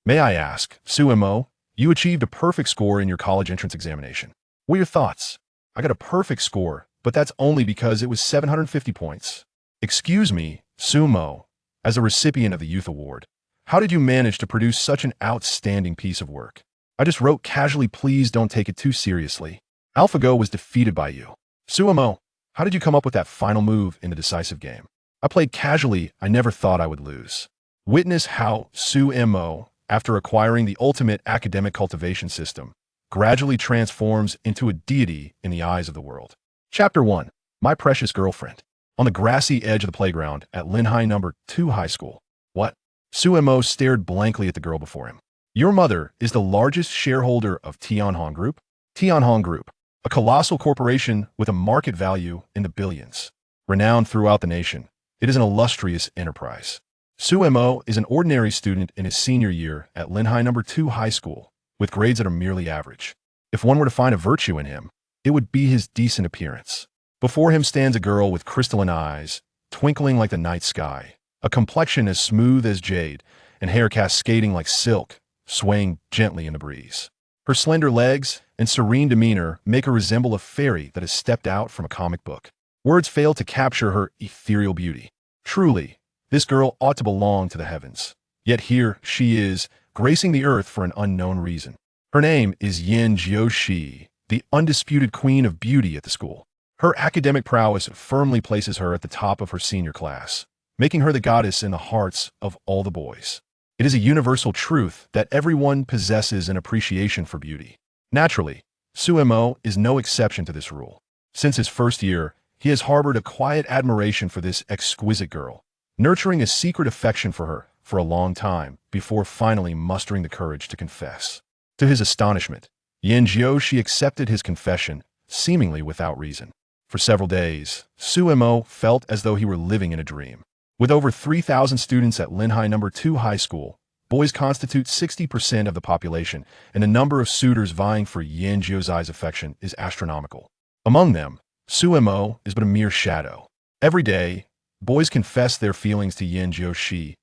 May I ask, Sumo, you achieved a perfect score in your college entrance examination. What are your thoughts? I got a perfect score, but that's only because it was 750 points. Excuse me, Sumo, as a recipient of the Youth Award, how did you manage to produce such an outstanding piece of work? I just wrote casually, please don't take it too seriously. AlphaGo was defeated by you. Sumo, how did you come up with that final move in the decisive game? I played casually, I never thought I would lose. Witness how Sumo, after acquiring the ultimate academic cultivation system, gradually transforms into a deity in the eyes of the world. Chapter 1. My Precious Girlfriend. On the grassy edge of the playground at Linhai No. 2 High School. What? Sumo stared blankly at the girl before him. Your mother is the largest shareholder of Tianhong Group? Tianhong Group, a colossal corporation with a market value in the billions. Renowned throughout the nation, it is an illustrious enterprise. Sumo is an ordinary student in his senior year at Linhai No. 2 High School, with grades that are merely average. If one were to find a virtue in him, it would be his decent appearance. Before him stands a girl with crystalline eyes, twinkling like the night sky, a complexion as smooth as jade, and hair cascading like silk, swaying gently in the breeze. Her slender legs and serene demeanor make her resemble a fairy that has stepped out from a comic book. Words fail to capture her ethereal beauty. Truly, this girl ought to belong to the heavens. Yet here she is, gracing the earth for an unknown reason. Her name is Yin Jiushi, the undisputed queen of beauty at the school. Her academic prowess firmly places her at the top of her senior class, making her the goddess in the hearts of all the boys. It is a universal truth that everyone possesses an appreciation for beauty. Naturally, Sumo is no exception to this rule. Since his first year, he has harbored a quiet admiration for this exquisite girl, nurturing a secret affection for her for a long time before finally mustering the courage to confess. To his astonishment, Yin Jiushi accepted his confession, seemingly without reason. For several days, Sumo felt as though he were living in a dream. With over 3,000 students at Linhai No. 2 High School, boys constitute 60% of the population, and the number of suitors vying for Yin Jiuxi's affection is astronomical. Among them, Sumo is but a mere shadow. Every day, boys confess their feelings to Yin Jiushi,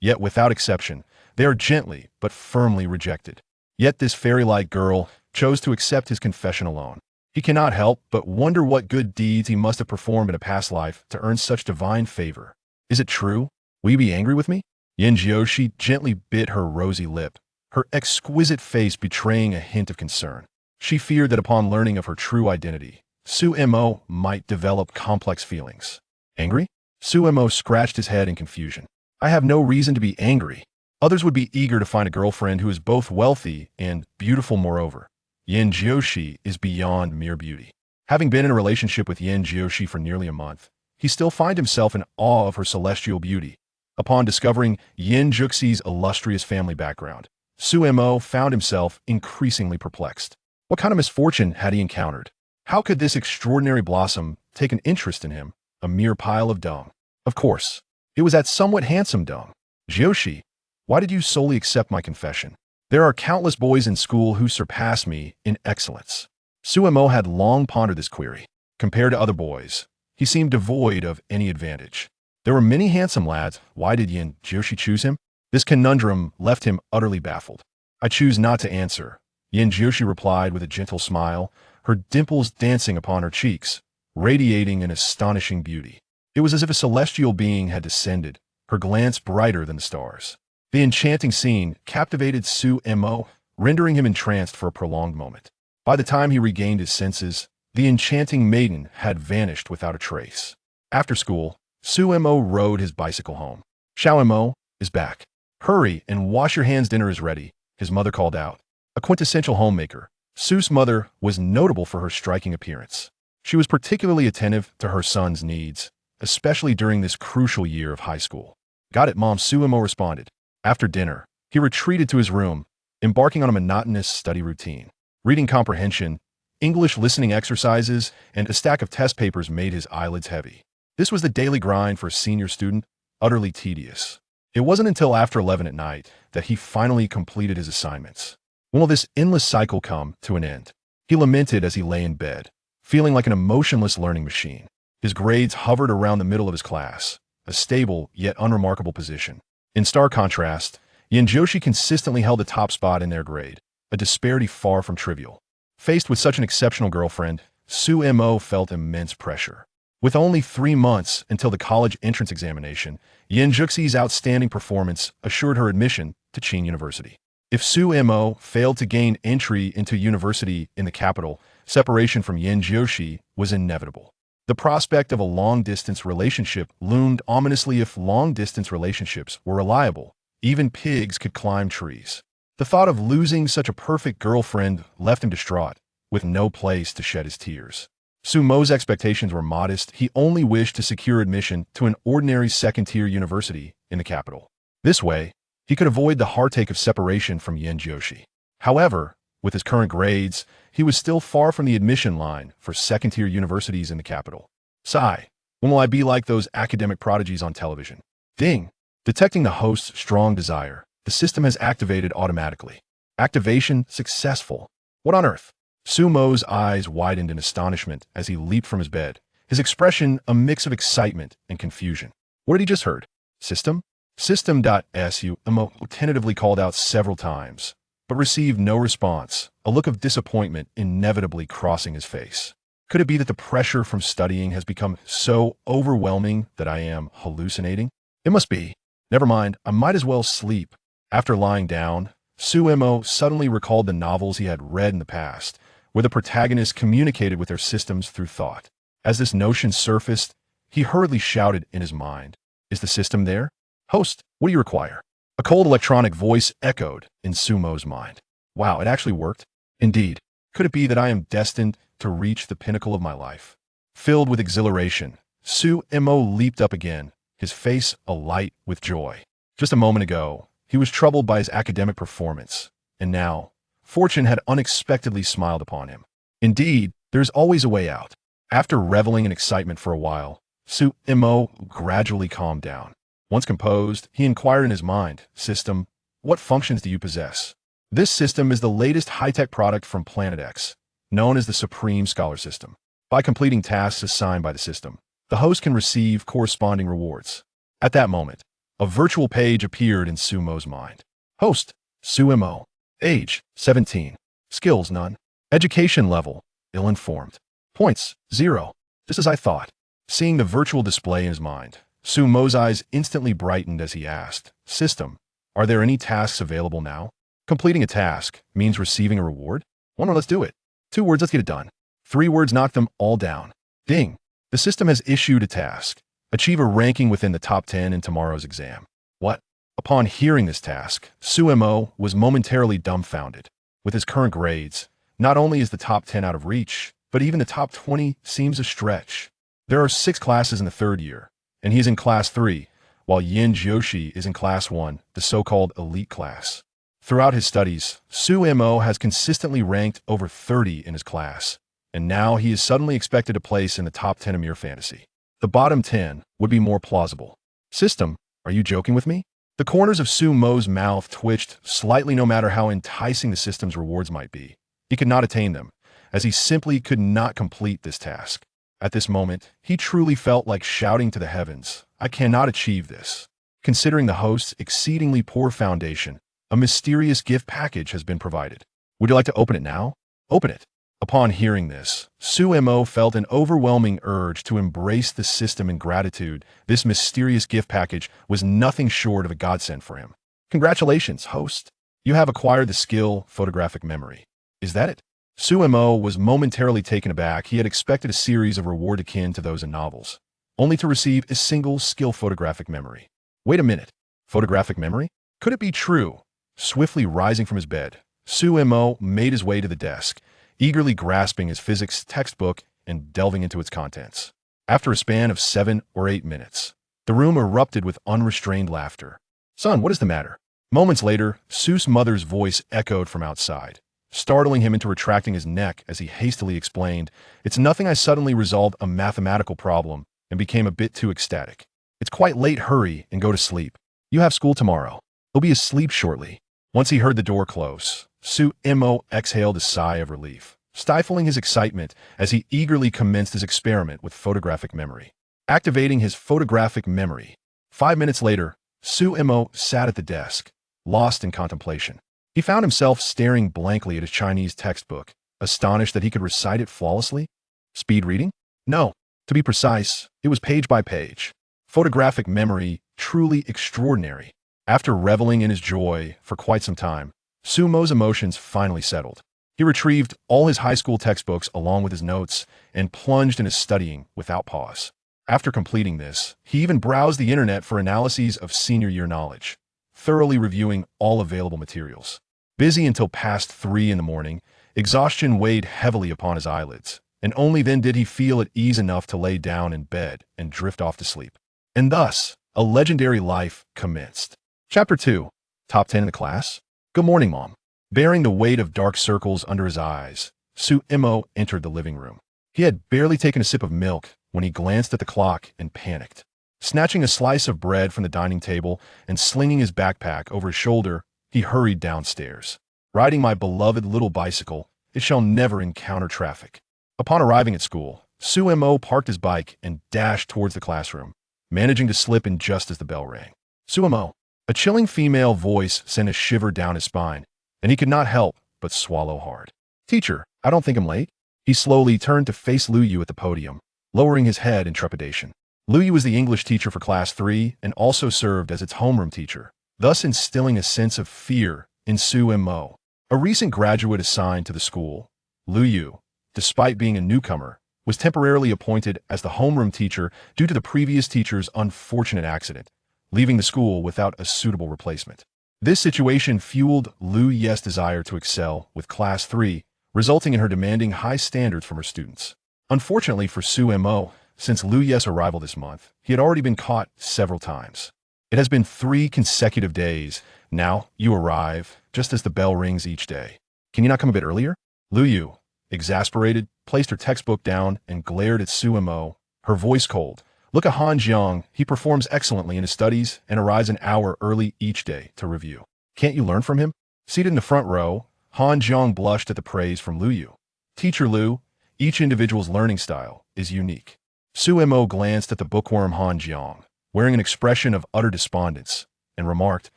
yet without exception, they are gently but firmly rejected. Yet this fairy-like girl chose to accept his confession alone. He cannot help but wonder what good deeds he must have performed in a past life to earn such divine favor. Is it true? Will you be angry with me? Yin Jiushi gently bit her rosy lip, her exquisite face betraying a hint of concern. She feared that upon learning of her true identity, Sumo might develop complex feelings. Angry? Sumo scratched his head in confusion. I have no reason to be angry. Others would be eager to find a girlfriend who is both wealthy and beautiful moreover. Yin Jiushi is beyond mere beauty. Having been in a relationship with Yin Jiushi for nearly a month, he still finds himself in awe of her celestial beauty. Upon discovering Yin Jiuxi's illustrious family background, Sumo found himself increasingly perplexed. What kind of misfortune had he encountered? How could this extraordinary blossom take an interest in him, a mere pile of dung? Of course, it was that somewhat handsome dung. Jiushi, why did you solely accept my confession? There are countless boys in school who surpass me in excellence. Sumo had long pondered this query. Compared to other boys, he seemed devoid of any advantage. There were many handsome lads. Why did Yin Jiushi choose him? This conundrum left him utterly baffled. I choose not to answer, Yin Jiushi replied with a gentle smile, her dimples dancing upon her cheeks, radiating an astonishing beauty. It was as if a celestial being had descended, her glance brighter than the stars. The enchanting scene captivated Sumo, rendering him entranced for a prolonged moment. By the time he regained his senses, the enchanting maiden had vanished without a trace. After school, Sumo rode his bicycle home. Xiaomo is back. Hurry and wash your hands, dinner is ready, his mother called out. A quintessential homemaker, Su's mother was notable for her striking appearance. She was particularly attentive to her son's needs, especially during this crucial year of high school. Got it, Mom, Sumo responded. After dinner, he retreated to his room, embarking on a monotonous study routine. Reading comprehension, English listening exercises, and a stack of test papers made his eyelids heavy. This was the daily grind for a senior student, utterly tedious. It wasn't until after 11 at night that he finally completed his assignments. When will this endless cycle come to an end? He lamented as he lay in bed, feeling like an emotionless learning machine. His grades hovered around the middle of his class, a stable yet unremarkable position. In stark contrast, Yin Joshi consistently held the top spot in their grade, a disparity far from trivial. Faced with such an exceptional girlfriend, Su Mo felt immense pressure. With only 3 months until the college entrance examination, Yin Juxi's outstanding performance assured her admission to Qin University. If Su Mo failed to gain entry into university in the capital, separation from Yin Joshi was inevitable. The prospect of a long-distance relationship loomed ominously. If long-distance relationships were reliable, even pigs could climb trees. The thought of losing such a perfect girlfriend left him distraught, with no place to shed his tears. Su Mo's expectations were modest. He only wished to secure admission to an ordinary second-tier university in the capital. This way, he could avoid the heartache of separation from Yin Joshi. However, with his current grades, he was still far from the admission line for second-tier universities in the capital. Sigh, when will I be like those academic prodigies on television? Ding! Detecting the host's strong desire, the system has activated automatically. Activation successful. What on earth? Su Mo's eyes widened in astonishment as he leaped from his bed, his expression a mix of excitement and confusion. What had he just heard? System? System.Su Mo tentatively called out several times, but received no response, a look of disappointment inevitably crossing his face. Could it be that the pressure from studying has become so overwhelming that I am hallucinating? It must be. Never mind, I might as well sleep. After lying down, Su Mo suddenly recalled the novels he had read in the past, where the protagonists communicated with their systems through thought. As this notion surfaced, he hurriedly shouted in his mind, "Is the system there? Host, what do you require?" A cold electronic voice echoed in Su Mo's mind. Wow, it actually worked. Indeed. Could it be that I am destined to reach the pinnacle of my life? Filled with exhilaration, Su Mo leaped up again, his face alight with joy. Just a moment ago, he was troubled by his academic performance, and now, fortune had unexpectedly smiled upon him. Indeed, there's always a way out. After reveling in excitement for a while, Su Mo gradually calmed down. Once composed, he inquired in his mind, "System, what functions do you possess?" This system is the latest high-tech product from Planet X, known as the Supreme Scholar System. By completing tasks assigned by the system, the host can receive corresponding rewards. At that moment, a virtual page appeared in Su Mo's mind. Host, Su Mo. Age, 17. Skills, none. Education level, ill-informed. Points, 0. Just as I thought. Seeing the virtual display in his mind, Su Mo's eyes instantly brightened as he asked, "System, are there any tasks available now?" Completing a task means receiving a reward? 1 word, let's do it. 2 words, let's get it done. 3 words, knock them all down. Ding! The system has issued a task. Achieve a ranking within the top 10 in tomorrow's exam. What? Upon hearing this task, Su Mo was momentarily dumbfounded. With his current grades, not only is the top 10 out of reach, but even the top 20 seems a stretch. There are 6 classes in the 3rd year, and he is in class 3, while Yin Joshi is in class 1, the so-called elite class. Throughout his studies, Su Mo has consistently ranked over 30 in his class, and now he is suddenly expected to place in the top 10 a mere fantasy. The bottom 10 would be more plausible. System, are you joking with me? The corners of Su Mo's mouth twitched slightly. No matter how enticing the system's rewards might be, he could not attain them, as he simply could not complete this task. At this moment, he truly felt like shouting to the heavens, "I cannot achieve this." Considering the host's exceedingly poor foundation, a mysterious gift package has been provided. Would you like to open it now? Open it. Upon hearing this, Su Mo felt an overwhelming urge to embrace the system in gratitude. This mysterious gift package was nothing short of a godsend for him. Congratulations, host. You have acquired the skill photographic memory. Is that it? Su Mo was momentarily taken aback. He had expected a series of reward akin to those in novels, only to receive a single skill photographic memory. Wait a minute. Photographic memory? Could it be true? Swiftly rising from his bed, Su Mo made his way to the desk, eagerly grasping his physics textbook and delving into its contents. After a span of 7 or 8 minutes, the room erupted with unrestrained laughter. "Son, what is the matter?" Moments later, Su's mother's voice echoed from outside, startling him into retracting his neck as he hastily explained, "It's nothing. I suddenly resolved a mathematical problem and became a bit too ecstatic. It's quite late. Hurry and go to sleep. You have school tomorrow." He'll be asleep shortly. Once he heard the door close, Su Mo exhaled a sigh of relief, stifling his excitement as he eagerly commenced his experiment with photographic memory. Activating his photographic memory. 5 minutes later, Su Mo sat at the desk, lost in contemplation. He found himself staring blankly at his Chinese textbook, astonished that he could recite it flawlessly. Speed reading? No. To be precise, it was page by page. Photographic memory, truly extraordinary. After reveling in his joy for quite some time, Sumo's emotions finally settled. He retrieved all his high school textbooks along with his notes and plunged into studying without pause. After completing this, he even browsed the internet for analyses of senior year knowledge, thoroughly reviewing all available materials. Busy until past 3 in the morning, exhaustion weighed heavily upon his eyelids, and only then did he feel at ease enough to lay down in bed and drift off to sleep. And thus, a legendary life commenced. Chapter 2. Top 10 in the class? Good morning, Mom. Bearing the weight of dark circles under his eyes, Sumo entered the living room. He had barely taken a sip of milk when he glanced at the clock and panicked. Snatching a slice of bread from the dining table and slinging his backpack over his shoulder, he hurried downstairs. Riding my beloved little bicycle, it shall never encounter traffic. Upon arriving at school, Sumo parked his bike and dashed towards the classroom, managing to slip in just as the bell rang. Sumo. A chilling female voice sent a shiver down his spine, and he could not help but swallow hard. Teacher, I don't think I'm late. He slowly turned to face Lu Yu at the podium, lowering his head in trepidation. Lu Yu was the English teacher for Class 3 and also served as its homeroom teacher, thus instilling a sense of fear in Sumo. A recent graduate assigned to the school, Lu Yu, despite being a newcomer, was temporarily appointed as the homeroom teacher due to the previous teacher's unfortunate accident, leaving the school without a suitable replacement. This situation fueled Lu Yu's desire to excel with Class 3, resulting in her demanding high standards from her students. Unfortunately for Sumo, since Lu Yu's arrival this month, he had already been caught several times. It has been 3 consecutive days. Now you arrive just as the bell rings each day. Can you not come a bit earlier? Lu Yu, exasperated, placed her textbook down and glared at Sumo, her voice cold. Look at Han Jiang. He performs excellently in his studies and arrives an hour early each day to review. Can't you learn from him? Seated in the front row, Han Jiang blushed at the praise from Lu Yu. Teacher Lu, each individual's learning style is unique. Sumo glanced at the bookworm Han Jiang, wearing an expression of utter despondence, and remarked,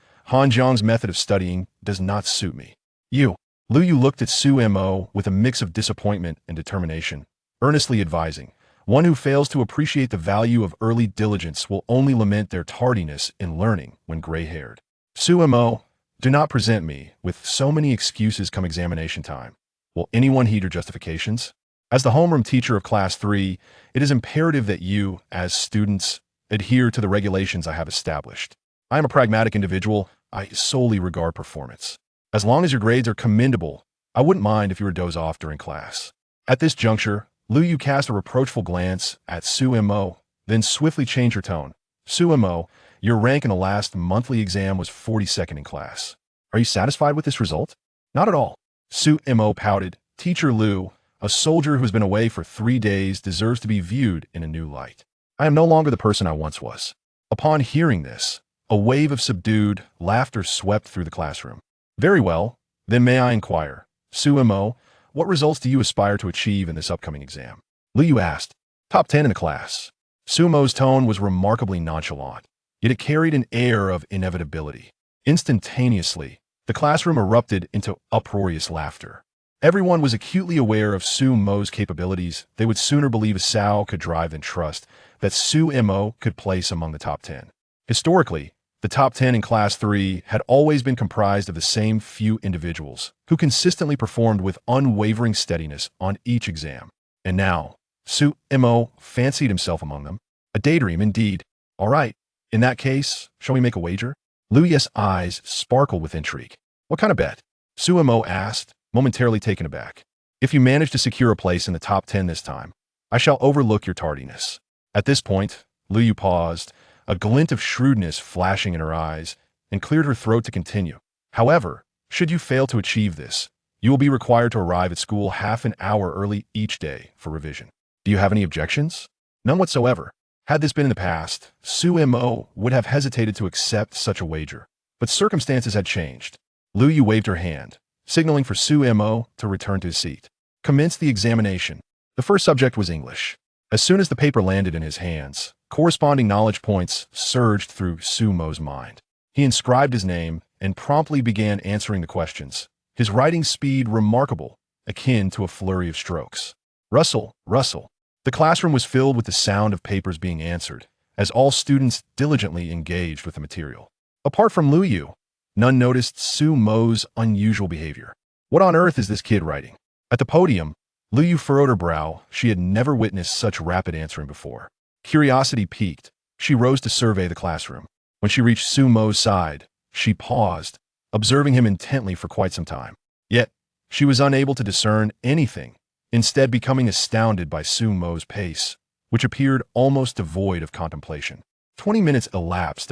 Han Jiang's method of studying does not suit me. You. Lu Yu looked at Sumo with a mix of disappointment and determination, earnestly advising, one who fails to appreciate the value of early diligence will only lament their tardiness in learning when gray-haired. Sumo, do not present me with so many excuses come examination time. Will anyone heed your justifications? As the homeroom teacher of Class 3, it is imperative that you, as students, adhere to the regulations I have established. I am a pragmatic individual. I solely regard performance. As long as your grades are commendable, I wouldn't mind if you were doze off during class. At this juncture, Lu Yu cast a reproachful glance at Sumo, then swiftly changed her tone. Sumo, your rank in the last monthly exam was 42nd in class. Are you satisfied with this result? Not at all. Sumo pouted. Teacher Lu, a soldier who has been away for 3 days deserves to be viewed in a new light. I am no longer the person I once was. Upon hearing this, a wave of subdued laughter swept through the classroom. Very well, then may I inquire, Sumo, what results do you aspire to achieve in this upcoming exam? Lu Yu asked. Top 10 in the class. Sumo's tone was remarkably nonchalant, yet it carried an air of inevitability. Instantaneously, the classroom erupted into uproarious laughter. Everyone was acutely aware of Sumo's capabilities. They would sooner believe a sow could drive than trust that Sumo could place among the top 10. Historically, the top 10 in Class 3 had always been comprised of the same few individuals who consistently performed with unwavering steadiness on each exam. And now, Sumo fancied himself among them. A daydream indeed. All right, in that case, shall we make a wager? Lu Yu's eyes sparkled with intrigue. What kind of bet? Sumo asked, momentarily taken aback. If you manage to secure a place in the top 10 this time, I shall overlook your tardiness. At this point, Lu Yu paused, a glint of shrewdness flashing in her eyes, and cleared her throat to continue. However, should you fail to achieve this, you will be required to arrive at school half an hour early each day for revision. Do you have any objections? None whatsoever. Had this been in the past, Sumo would have hesitated to accept such a wager, but circumstances had changed. Lu Yu waved her hand, signaling for Sumo to return to his seat. Commenced the examination. The first subject was English. As soon as the paper landed in his hands, corresponding knowledge points surged through Sumo's mind. He inscribed his name and promptly began answering the questions. His writing speed remarkable, akin to a flurry of strokes. Rustle, rustle. The classroom was filled with the sound of papers being answered, as all students diligently engaged with the material. Apart from Lu Yu, none noticed Su Mo's unusual behavior. What on earth is this kid writing? At the podium, Lu Yu furrowed her brow. She had never witnessed such rapid answering before. Curiosity piqued. She rose to survey the classroom. When she reached Su Mo's side, she paused, observing him intently for quite some time. Yet, she was unable to discern anything, instead becoming astounded by Su Mo's pace, which appeared almost devoid of contemplation. 20 minutes elapsed.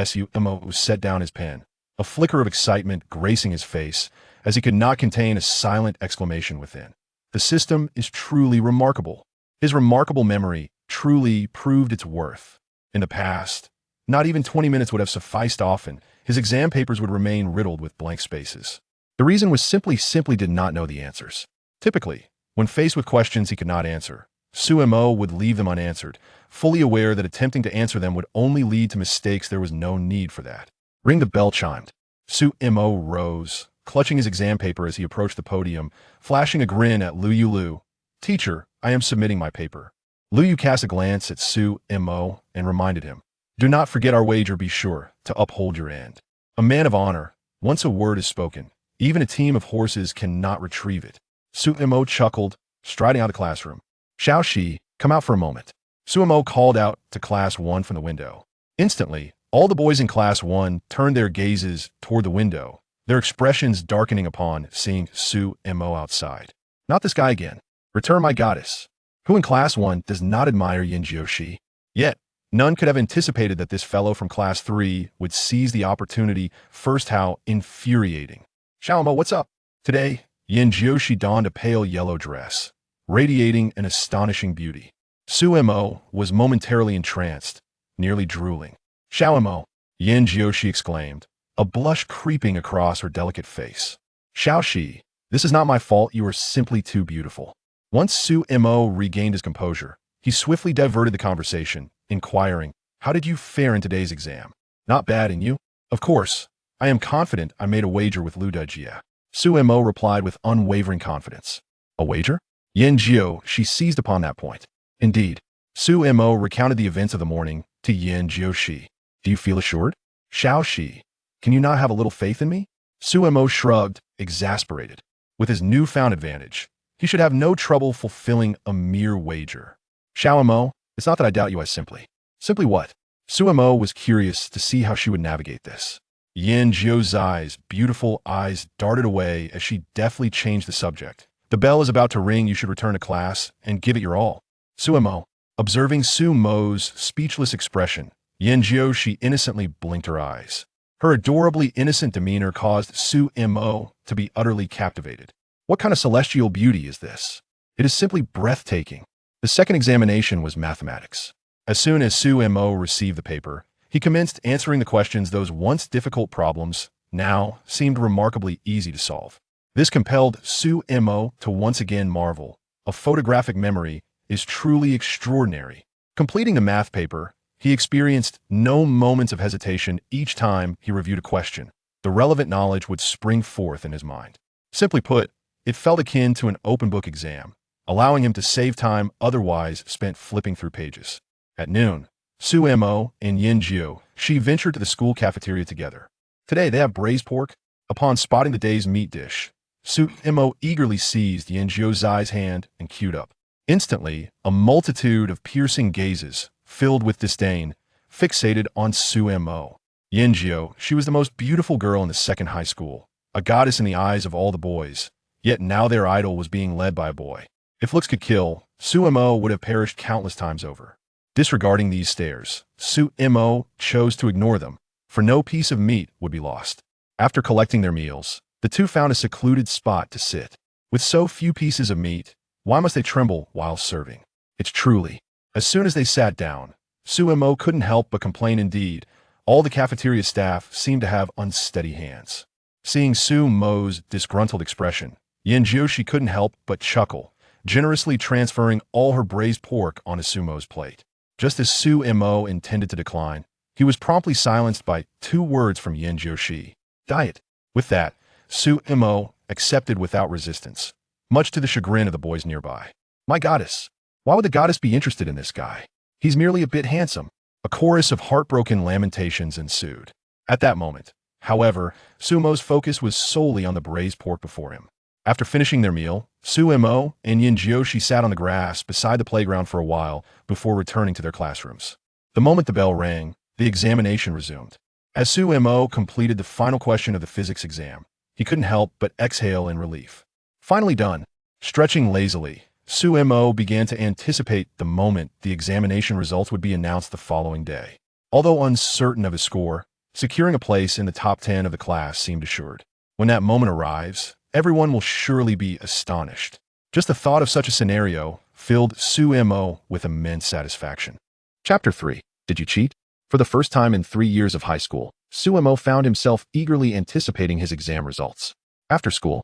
Su Mo set down his pen, a flicker of excitement gracing his face, as he could not contain a silent exclamation within. The system is truly remarkable. His remarkable memory truly proved its worth. In the past, not even 20 minutes would have sufficed. Often, his exam papers would remain riddled with blank spaces. The reason was simply did not know the answers. Typically, when faced with questions he could not answer, Su Mo would leave them unanswered, fully aware that attempting to answer them would only lead to mistakes. There was no need for that. Ring the bell chimed. Su Mo rose, clutching his exam paper as he approached the podium, flashing a grin at Lu Yu. "Teacher, I am submitting my paper." Lu Yu cast a glance at Su Mo and reminded him, "Do not forget our wager. Be sure to uphold your end. A man of honor, once a word is spoken, even a team of horses cannot retrieve it." Su Mo chuckled, striding out of the classroom. "Xiao Shi, come out for a moment." Su Mo called out to Class 1 from the window. Instantly, all the boys in Class 1 turned their gazes toward the window, their expressions darkening upon seeing Su Mo outside. "Not this guy again. Return my goddess." Who in Class 1 does not admire Yin Jiushi? Yet, none could have anticipated that this fellow from Class 3 would seize the opportunity. First, how infuriating. "Xiao Mo, what's up?" Today, Yin Jiushi donned a pale yellow dress, radiating an astonishing beauty. Su Mo was momentarily entranced, nearly drooling. "Xiao Mo," Yin Jiushi exclaimed, a blush creeping across her delicate face. "Xiao Shi, this is not my fault. You are simply too beautiful." Once Su Mo regained his composure, he swiftly diverted the conversation, inquiring, "How did you fare in today's exam?" "Not bad, and you?" "Of course. I am confident I made a wager with Lu Dejia." Su Mo replied with unwavering confidence. "A wager?" Yin Jiushi seized upon that point. Indeed, Su Mo recounted the events of the morning to Yin Jiushi. "Do you feel assured?" "Xiao Shi, can you not have a little faith in me?" Su Mo shrugged, exasperated. With his newfound advantage, he should have no trouble fulfilling a mere wager. "Xiao Mo, it's not that I doubt you. I simply..." "Simply what?" Su Mo was curious to see how she would navigate this. Yin Jiu's beautiful eyes darted away as she deftly changed the subject. "The bell is about to ring. You should return to class and give it your all." Su Mo, observing Su Mo's speechless expression, Yin Jiushi innocently blinked her eyes. Her adorably innocent demeanor caused Su Mo to be utterly captivated. What kind of celestial beauty is this? It is simply breathtaking. The second examination was mathematics. As soon as Su Mo received the paper, he commenced answering the questions. Those once difficult problems now seemed remarkably easy to solve. This compelled Su Mo to once again marvel. A photographic memory is truly extraordinary. Completing the math paper, he experienced no moments of hesitation. Each time he reviewed a question, the relevant knowledge would spring forth in his mind. Simply put, it felt akin to an open book exam, allowing him to save time otherwise spent flipping through pages. At noon, Su Mo and Yin Jiushi ventured to the school cafeteria together. Today they have braised pork. Upon spotting the day's meat dish, Su Mo eagerly seized Yin Jiu's hand and queued up. Instantly, a multitude of piercing gazes, filled with disdain, fixated on Su Mo. Yin Jiu, she was the most beautiful girl in the second high school, a goddess in the eyes of all the boys, yet now their idol was being led by a boy. If looks could kill, Su Mo would have perished countless times over. Disregarding these stares, Su Mo chose to ignore them, for no piece of meat would be lost. After collecting their meals, the two found a secluded spot to sit. With so few pieces of meat, why must they tremble while serving? It's truly. As soon as they sat down, Su Mo couldn't help but complain. Indeed, all the cafeteria staff seemed to have unsteady hands. Seeing Su Mo's disgruntled expression, Yin Jiushi couldn't help but chuckle, generously transferring all her braised pork onto Su Mo's plate. Just as Su Mo intended to decline, he was promptly silenced by 2 words from Yin Jiushi. Diet. With that, Su Mo accepted without resistance, much to the chagrin of the boys nearby. My goddess. Why would the goddess be interested in this guy? He's merely a bit handsome. A chorus of heartbroken lamentations ensued. At that moment, however, Sumo's focus was solely on the braised pork before him. After finishing their meal, Sumo and Yin Jioshi sat on the grass beside the playground for a while before returning to their classrooms. The moment the bell rang, the examination resumed. As Sumo completed the final question of the physics exam, he couldn't help but exhale in relief. Finally done. Stretching lazily, Sumo began to anticipate the moment the examination results would be announced the following day. Although uncertain of his score, securing a place in the top 10 of the class seemed assured. When that moment arrives, everyone will surely be astonished. Just the thought of such a scenario filled Sumo with immense satisfaction. Chapter 3. Did you cheat? For the first time in 3 years of high school, Sumo found himself eagerly anticipating his exam results. After school,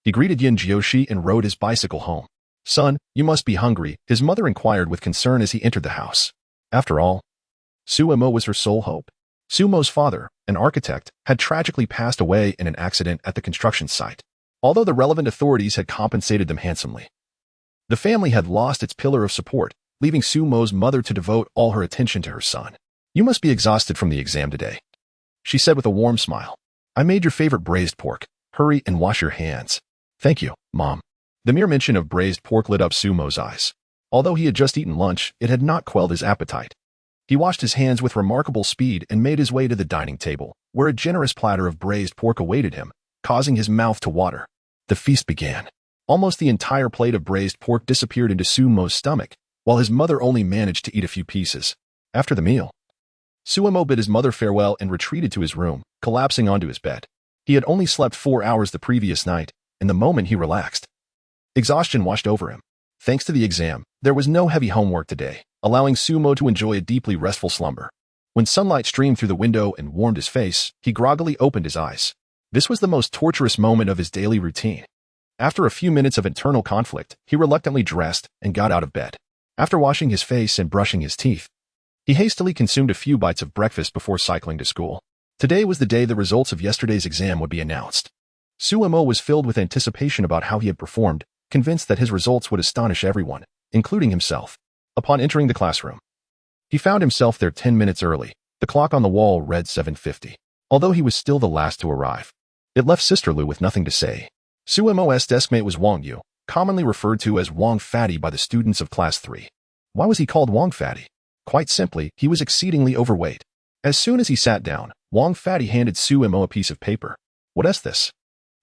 he greeted Yin Jioshi and rode his bicycle home. Son, you must be hungry, his mother inquired with concern as he entered the house. After all, Sumo was her sole hope. Sumo's father, an architect, had tragically passed away in an accident at the construction site. Although the relevant authorities had compensated them handsomely, the family had lost its pillar of support, leaving Sumo's mother to devote all her attention to her son. You must be exhausted from the exam today, she said with a warm smile. I made your favorite braised pork. Hurry and wash your hands. Thank you, Mom. The mere mention of braised pork lit up Sumo's eyes. Although he had just eaten lunch, it had not quelled his appetite. He washed his hands with remarkable speed and made his way to the dining table, where a generous platter of braised pork awaited him, causing his mouth to water. The feast began. Almost the entire plate of braised pork disappeared into Sumo's stomach, while his mother only managed to eat a few pieces. After the meal, Sumo bid his mother farewell and retreated to his room, collapsing onto his bed. He had only slept 4 hours the previous night, and the moment he relaxed, exhaustion washed over him. Thanks to the exam, there was no heavy homework today, allowing Sumo to enjoy a deeply restful slumber. When sunlight streamed through the window and warmed his face, he groggily opened his eyes. This was the most torturous moment of his daily routine. After a few minutes of internal conflict, he reluctantly dressed and got out of bed. After washing his face and brushing his teeth, he hastily consumed a few bites of breakfast before cycling to school. Today was the day the results of yesterday's exam would be announced. Sumo was filled with anticipation about how he had performed, convinced that his results would astonish everyone, including himself. Upon entering the classroom, he found himself there 10 minutes early. The clock on the wall read 7:50. Although he was still the last to arrive, it left Sister Lu with nothing to say. Sumo's deskmate was Wang Yu, commonly referred to as Wang Fatty by the students of Class 3. Why was he called Wang Fatty? Quite simply, he was exceedingly overweight. As soon as he sat down, Wang Fatty handed Sumo a piece of paper. What is this?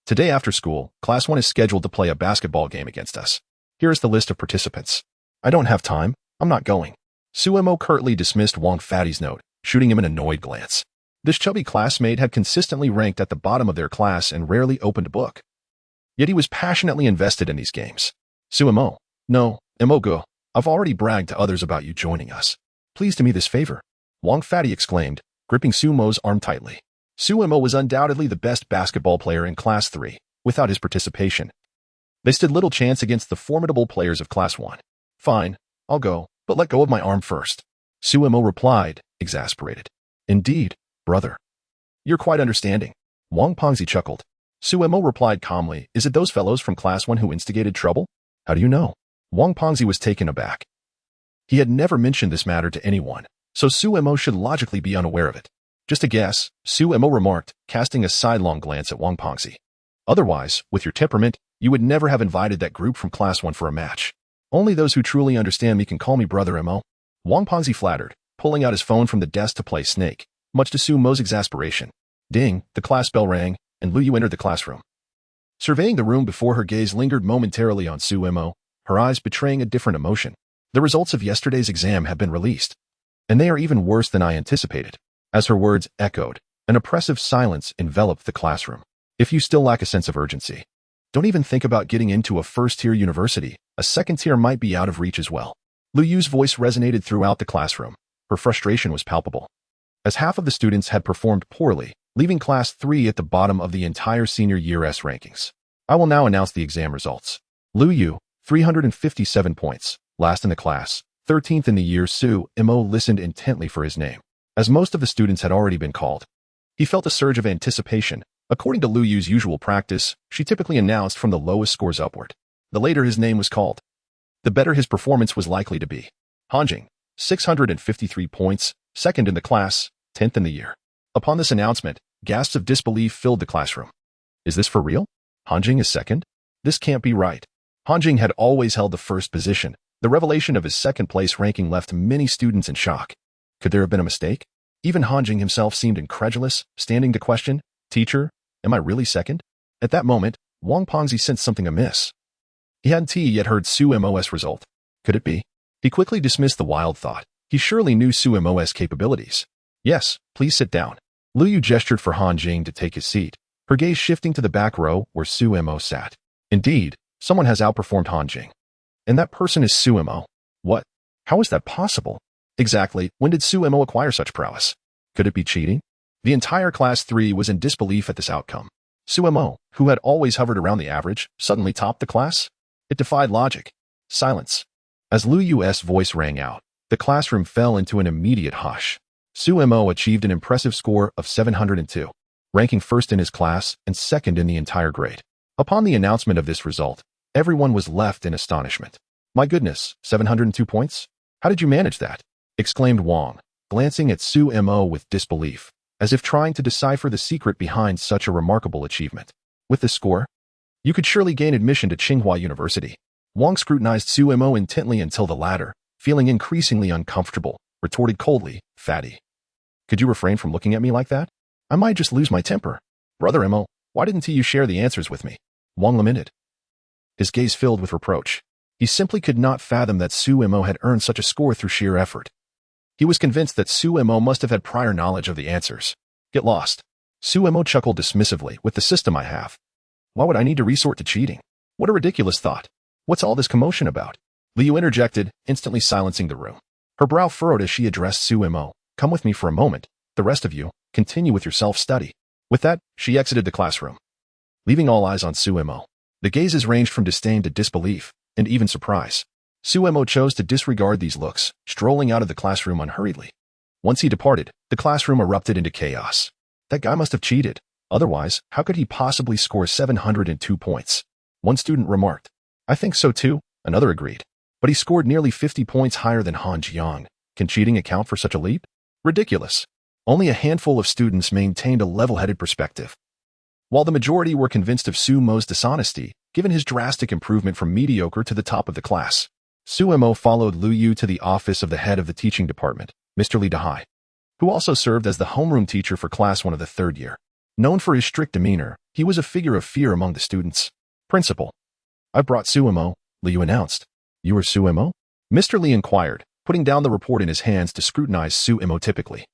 Today after school, Class 1 is scheduled to play a basketball game against us. Here is the list of participants. I don't have time. I'm not going. Sumo curtly dismissed Wang Fatty's note, shooting him an annoyed glance. This chubby classmate had consistently ranked at the bottom of their class and rarely opened a book. Yet he was passionately invested in these games. Sumo, no, Emogo, I've already bragged to others about you joining us. Please do me this favor, Wang Fatty exclaimed, gripping Sumo's arm tightly. Sumo was undoubtedly the best basketball player in Class 3. Without his participation, they stood little chance against the formidable players of Class 1. Fine, I'll go, but let go of my arm first, Sumo replied, exasperated. Indeed, brother. You're quite understanding. Wang Pongzi chuckled. Sumo replied calmly, is it those fellows from Class 1 who instigated trouble? How do you know? Wang Pongzi was taken aback. He had never mentioned this matter to anyone, so Sumo should logically be unaware of it. Just a guess, Sumo remarked, casting a sidelong glance at Wang Pongzi. Otherwise, with your temperament, you would never have invited that group from Class 1 for a match. Only those who truly understand me can call me Brother Mo. Wang Pongzi flattered, pulling out his phone from the desk to play Snake, much to Sumo's exasperation. Ding, the class bell rang, and Lu Yu entered the classroom. Surveying the room before her gaze lingered momentarily on Sumo, her eyes betraying a different emotion. The results of yesterday's exam have been released, and they are even worse than I anticipated. As her words echoed, an oppressive silence enveloped the classroom. If you still lack a sense of urgency, don't even think about getting into a first-tier university. A second tier might be out of reach as well. Lu Yu's voice resonated throughout the classroom. Her frustration was palpable, as half of the students had performed poorly, leaving Class 3 at the bottom of the entire senior year's rankings. I will now announce the exam results. Lu Yu, 357 points, last in the class, 13th in the year. Sumo listened intently for his name. As most of the students had already been called, he felt a surge of anticipation, According to Lu Yu's usual practice, she typically announced from the lowest scores upward. The later his name was called, the better his performance was likely to be. Hanjing, 653 points, second in the class, 10th in the year. Upon this announcement, gasps of disbelief filled the classroom. Is this for real? Hanjing is second? This can't be right. Hanjing had always held the first position. The revelation of his second-place ranking left many students in shock. Could there have been a mistake? Even Hanjing himself seemed incredulous, standing to question, "Teacher, am I really second?" At that moment, Wang Pengzi sensed something amiss. He hadn't yet heard Su Mo's result. Could it be? He quickly dismissed the wild thought. He surely knew Su Mo's capabilities. Yes, please sit down. Lu Yu gestured for Hanjing to take his seat, her gaze shifting to the back row where Su Mo sat. Indeed, someone has outperformed Hanjing. And that person is Su Mo. What? How is that possible? Exactly, when did Su Mo acquire such prowess? Could it be cheating? The entire Class 3 was in disbelief at this outcome. Su Mo, who had always hovered around the average, suddenly topped the class? It defied logic. Silence. As Lu Yu's voice rang out, the classroom fell into an immediate hush. Su Mo achieved an impressive score of 702, ranking first in his class and second in the entire grade. Upon the announcement of this result, everyone was left in astonishment. My goodness, 702 points? How did you manage that? Exclaimed Wang, glancing at Su Mo with disbelief, as if trying to decipher the secret behind such a remarkable achievement. With this score, you could surely gain admission to Tsinghua University. Wang scrutinized Su Mo intently until the latter, feeling increasingly uncomfortable, retorted coldly, "Fatty. Could you refrain from looking at me like that? I might just lose my temper. Brother Mo, why didn't you share the answers with me?" Wang lamented, his gaze filled with reproach. He simply could not fathom that Su Mo had earned such a score through sheer effort. He was convinced that Su Mo must have had prior knowledge of the answers. Get lost. Su Mo chuckled dismissively. With the system I have, why would I need to resort to cheating? What a ridiculous thought. What's all this commotion about? Liu interjected, instantly silencing the room. Her brow furrowed as she addressed Su Mo. Come with me for a moment. The rest of you, continue with your self-study. With that, she exited the classroom, leaving all eyes on Su Mo. The gazes ranged from disdain to disbelief, and even surprise. Su Mo chose to disregard these looks, strolling out of the classroom unhurriedly. Once he departed, the classroom erupted into chaos. That guy must have cheated. Otherwise, how could he possibly score 702 points? One student remarked. I think so too, another agreed. But he scored nearly 50 points higher than Han Jiang. Can cheating account for such a leap? Ridiculous. Only a handful of students maintained a level-headed perspective. While the majority were convinced of Su Mo's dishonesty, given his drastic improvement from mediocre to the top of the class, Su Mo followed Lu Yu to the office of the head of the teaching department, Mr. Li Dahai, who also served as the homeroom teacher for Class 1 of the third year. Known for his strict demeanor, he was a figure of fear among the students. Principal. I've brought Su Mo, Lu Yu announced. You are Su Mo? Mr. Li inquired, putting down the report in his hands to scrutinize Su Mo typically.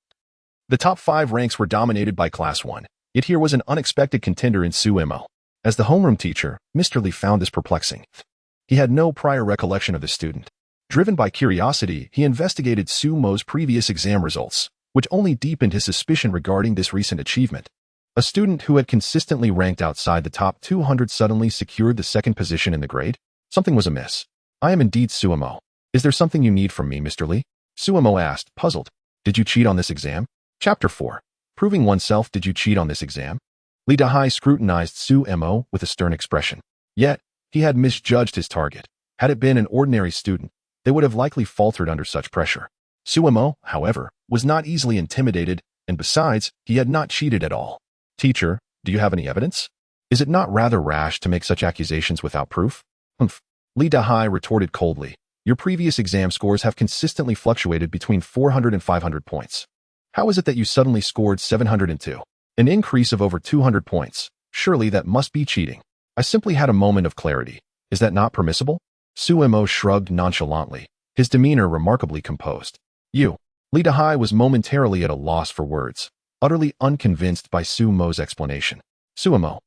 The top 5 ranks were dominated by Class 1, yet here was an unexpected contender in Su Mo. As the homeroom teacher, Mr. Li found this perplexing. He had no prior recollection of the student. Driven by curiosity, he investigated Su Mo's previous exam results, which only deepened his suspicion regarding this recent achievement. A student who had consistently ranked outside the top 200 suddenly secured the second position in the grade? Something was amiss. I am indeed Su Mo. Is there something you need from me, Mr. Li? Su Mo asked, puzzled. Did you cheat on this exam? Chapter 4. Proving oneself. Did you cheat on this exam? Li Dahai scrutinized Su Mo with a stern expression. Yet, he had misjudged his target. Had it been an ordinary student, they would have likely faltered under such pressure. Su Mo, however, was not easily intimidated, and besides, he had not cheated at all. Teacher, do you have any evidence? Is it not rather rash to make such accusations without proof? Humph. Li Dahai retorted coldly. Your previous exam scores have consistently fluctuated between 400 and 500 points. How is it that you suddenly scored 702? An increase of over 200 points. Surely that must be cheating. I simply had a moment of clarity. Is that not permissible? Su Mo shrugged nonchalantly, his demeanor remarkably composed. You. Li Dahai was momentarily at a loss for words, utterly unconvinced by Su Mo's explanation. Su Mo.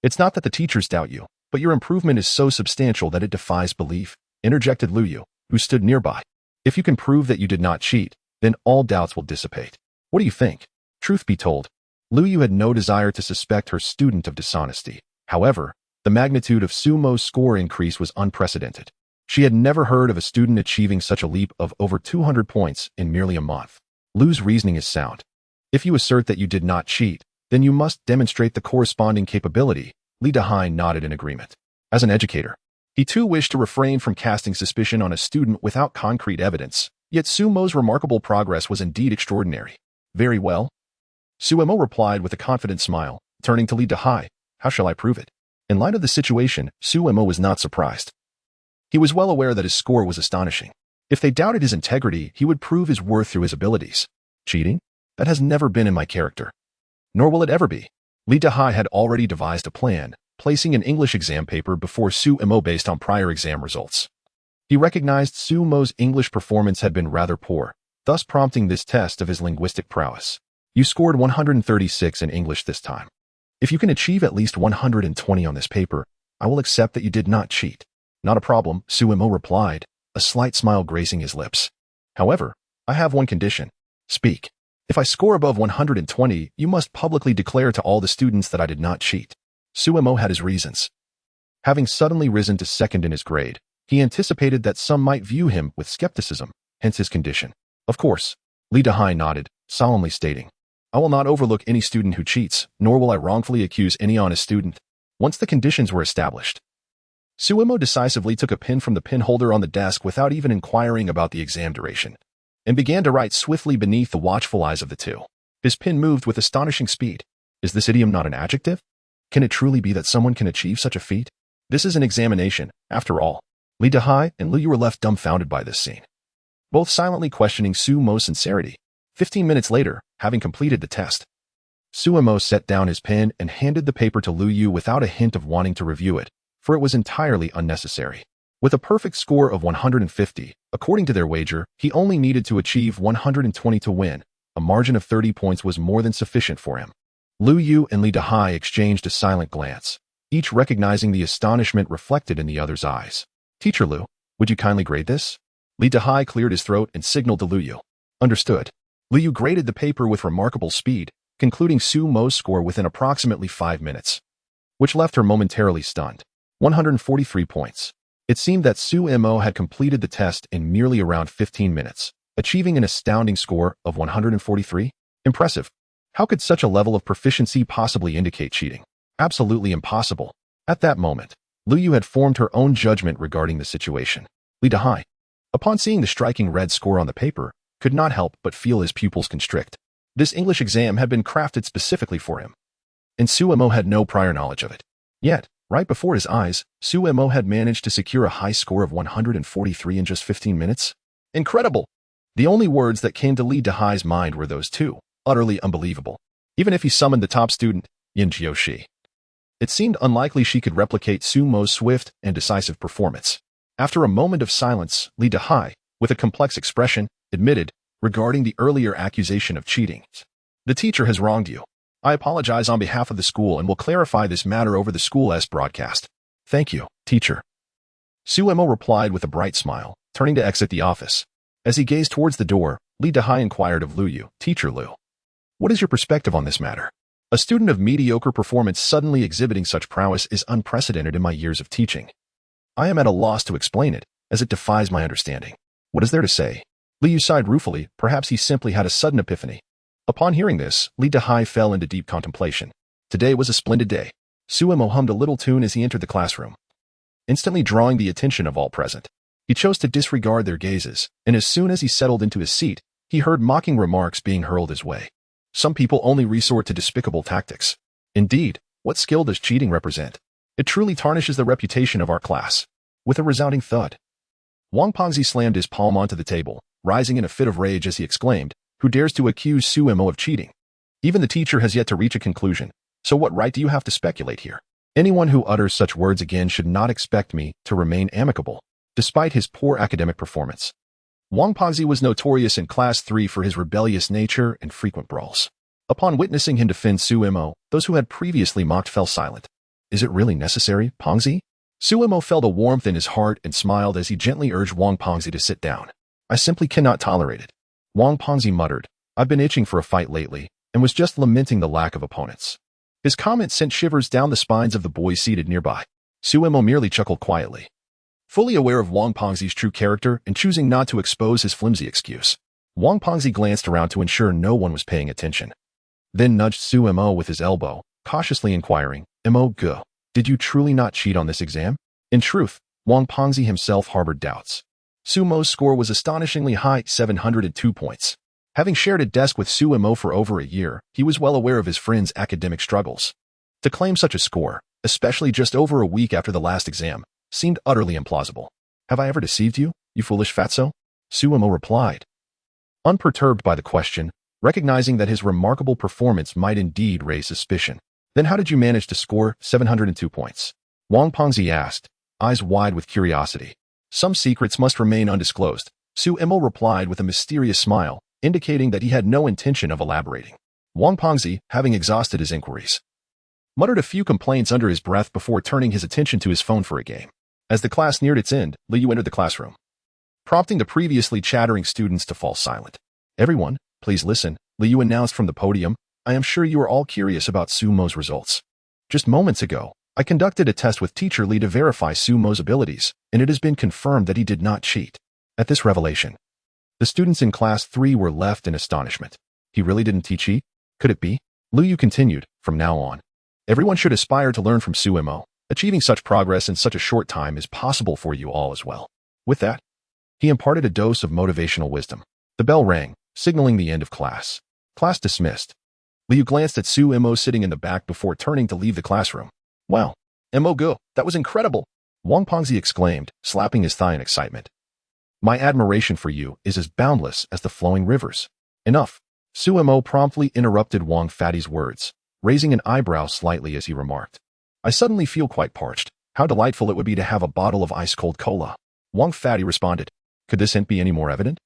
It's not that the teachers doubt you, but your improvement is so substantial that it defies belief, interjected Lu Yu, who stood nearby. If you can prove that you did not cheat, then all doubts will dissipate. What do you think? Truth be told, Lu Yu had no desire to suspect her student of dishonesty. However, the magnitude of Su Mo's score increase was unprecedented. She had never heard of a student achieving such a leap of over 200 points in merely a month. Lu's reasoning is sound. If you assert that you did not cheat, Then you must demonstrate the corresponding capability. Li Dahai nodded in agreement. As an educator, he too wished to refrain from casting suspicion on a student without concrete evidence, yet Sumo's remarkable progress was indeed extraordinary. Very well. Sumo replied with a confident smile, turning to Li Dahai. How shall I prove it? In light of the situation, Sumo was not surprised. He was well aware that his score was astonishing. If they doubted his integrity, he would prove his worth through his abilities. Cheating? That has never been in my character. Nor will it ever be. Li Dahai had already devised a plan, placing an English exam paper before Sumo based on prior exam results. He recognized Sumo's English performance had been rather poor, thus prompting this test of his linguistic prowess. You scored 136 in English this time. If you can achieve at least 120 on this paper, I will accept that you did not cheat. Not a problem, Sumo replied, a slight smile gracing his lips. However, I have one condition. Speak. If I score above 120, you must publicly declare to all the students that I did not cheat. Sumo had his reasons. Having suddenly risen to second in his grade, he anticipated that some might view him with skepticism, hence his condition. Of course, Li Dahai nodded, solemnly stating, I will not overlook any student who cheats, nor will I wrongfully accuse any honest student. Once the conditions were established, Sumo decisively took a pen from the pen holder on the desk without even inquiring about the exam duration, and began to write swiftly beneath the watchful eyes of the two. His pen moved with astonishing speed. Is this idiom not an adjective? Can it truly be that someone can achieve such a feat? This is an examination, after all. Li Dahai and Liu were left dumbfounded by this scene, both silently questioning Sumo's sincerity. 15 minutes later, having completed the test, Sumo set down his pen and handed the paper to Liu without a hint of wanting to review it, for it was entirely unnecessary. With a perfect score of 150, according to their wager, he only needed to achieve 120 to win. A margin of 30 points was more than sufficient for him. Liu and Li Dahai exchanged a silent glance, each recognizing the astonishment reflected in the other's eyes. Teacher Liu, would you kindly grade this? Li Dahai cleared his throat and signaled to Liu. Understood. Liu graded the paper with remarkable speed, concluding Sumo's score within approximately 5 minutes, which left her momentarily stunned. 143 points. It seemed that Sumo had completed the test in merely around 15 minutes, achieving an astounding score of 143. Impressive. How could such a level of proficiency possibly indicate cheating? Absolutely impossible. At that moment, Liu had formed her own judgment regarding the situation. Li Dahai, upon seeing the striking red score on the paper, could not help but feel his pupils constrict. This English exam had been crafted specifically for him, and Sumo had no prior knowledge of it. Yet, right before his eyes, Sumo had managed to secure a high score of 143 in just 15 minutes. Incredible! The only words that came to Li Dahai's mind were those two. Utterly unbelievable. Even if he summoned the top student, Yin Jiushi, it seemed unlikely she could replicate Sumo's swift and decisive performance. After a moment of silence, Li Dahai, with a complex expression, admitted, regarding the earlier accusation of cheating, the teacher has wronged you. I apologize on behalf of the school and will clarify this matter over the school's broadcast. Thank you, teacher. Sumo replied with a bright smile, turning to exit the office. As he gazed towards the door, Li Dahai inquired of Liu, Teacher Liu, what is your perspective on this matter? A student of mediocre performance suddenly exhibiting such prowess is unprecedented in my years of teaching. I am at a loss to explain it, as it defies my understanding. What is there to say? Liu sighed ruefully, perhaps he simply had a sudden epiphany. Upon hearing this, Li Dahai fell into deep contemplation. Today was a splendid day. Sumo hummed a little tune as he entered the classroom, instantly drawing the attention of all present. He chose to disregard their gazes, and as soon as he settled into his seat, he heard mocking remarks being hurled his way. Some people only resort to despicable tactics. Indeed, what skill does cheating represent? It truly tarnishes the reputation of our class. With a resounding thud, Wang Pengzi slammed his palm onto the table, rising in a fit of rage as he exclaimed, who dares to accuse Sumo of cheating? Even the teacher has yet to reach a conclusion, so what right do you have to speculate here? Anyone who utters such words again should not expect me to remain amicable, despite his poor academic performance. Wang Pengzi was notorious in Class 3 for his rebellious nature and frequent brawls. Upon witnessing him defend Sumo, those who had previously mocked fell silent. Is it really necessary, Pengzi? Sumo felt a warmth in his heart and smiled as he gently urged Wang Pengzi to sit down. I simply cannot tolerate it. Wang Pengzi muttered, I've been itching for a fight lately, and was just lamenting the lack of opponents. His comment sent shivers down the spines of the boys seated nearby. Sumo merely chuckled quietly, fully aware of Wang Pengzi's true character and choosing not to expose his flimsy excuse. Wang Pengzi glanced around to ensure no one was paying attention. then nudged Su Mo with his elbow, cautiously inquiring, Mo Go, did you truly not cheat on this exam? In truth, Wang Pengzi himself harbored doubts. Su Mo's score was astonishingly high, 702 points. Having shared a desk with Su Mo for over a year, he was well aware of his friend's academic struggles. To claim such a score, especially just over a week after the last exam, seemed utterly implausible. Have I ever deceived you, you foolish fatso? Su Mo replied. Unperturbed by the question, recognizing that his remarkable performance might indeed raise suspicion. Then how did you manage to score 702 points? Wang Pengzi asked, eyes wide with curiosity. Some secrets must remain undisclosed, Su Mo replied with a mysterious smile, indicating that he had no intention of elaborating. Wang Pengzi, having exhausted his inquiries, muttered a few complaints under his breath before turning his attention to his phone for a game. As the class neared its end, Liu entered the classroom, prompting the previously chattering students to fall silent. Everyone, please listen, Liu announced from the podium. I am sure you are all curious about Su Mo's results. Just moments ago, I conducted a test with Teacher Li to verify Su Mo's abilities, and it has been confirmed that he did not cheat. At this revelation, the students in Class 3 were left in astonishment. He really didn't cheat? Could it be? Liu continued, from now on, everyone should aspire to learn from Su Mo. Achieving such progress in such a short time is possible for you all as well. With that, he imparted a dose of motivational wisdom. The bell rang, signaling the end of class. Class dismissed. Liu glanced at Su Mo sitting in the back before turning to leave the classroom. Wow, Mo Go, that was incredible, Wang Pengzi exclaimed, slapping his thigh in excitement. My admiration for you is as boundless as the flowing rivers. Enough. Su Mo promptly interrupted Wang Fatty's words, raising an eyebrow slightly as he remarked. I suddenly feel quite parched. How delightful it would be to have a bottle of ice-cold cola. Wang Fatty responded. Could this hint be any more evident?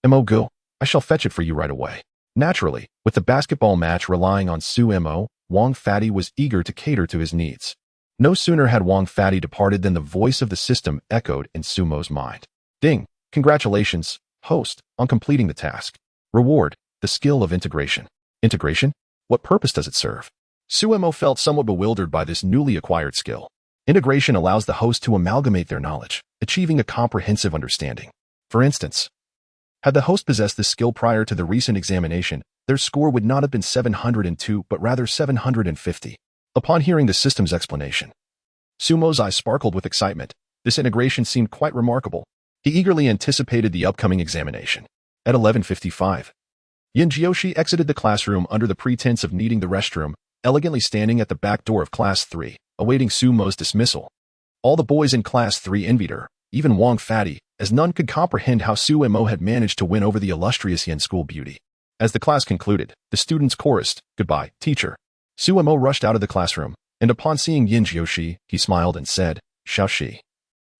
Mo Go, I shall fetch it for you right away. Naturally, with the basketball match relying on Su Mo, Wang Fatty was eager to cater to his needs. No sooner had Wang Fatty departed than the voice of the system echoed in Su Mo's mind. Ding! Congratulations, host, on completing the task. Reward, the skill of integration. Integration? What purpose does it serve? Su Mo felt somewhat bewildered by this newly acquired skill. Integration allows the host to amalgamate their knowledge, achieving a comprehensive understanding. For instance, had the host possessed this skill prior to the recent examination, their score would not have been 702 but rather 750. Upon hearing the system's explanation, Su Mo's eyes sparkled with excitement. This integration seemed quite remarkable. He eagerly anticipated the upcoming examination. At 11:55, Yin Jiushi exited the classroom under the pretense of needing the restroom, elegantly standing at the back door of Class 3, awaiting Su Mo's dismissal. All the boys in Class 3 envied her, even Wang Fatty, as none could comprehend how Su Mo had managed to win over the illustrious Yin school beauty. As the class concluded, the students chorused, Goodbye, teacher. Su Mo rushed out of the classroom, and upon seeing Yin Jiushi, he smiled and said, Xiao Shi.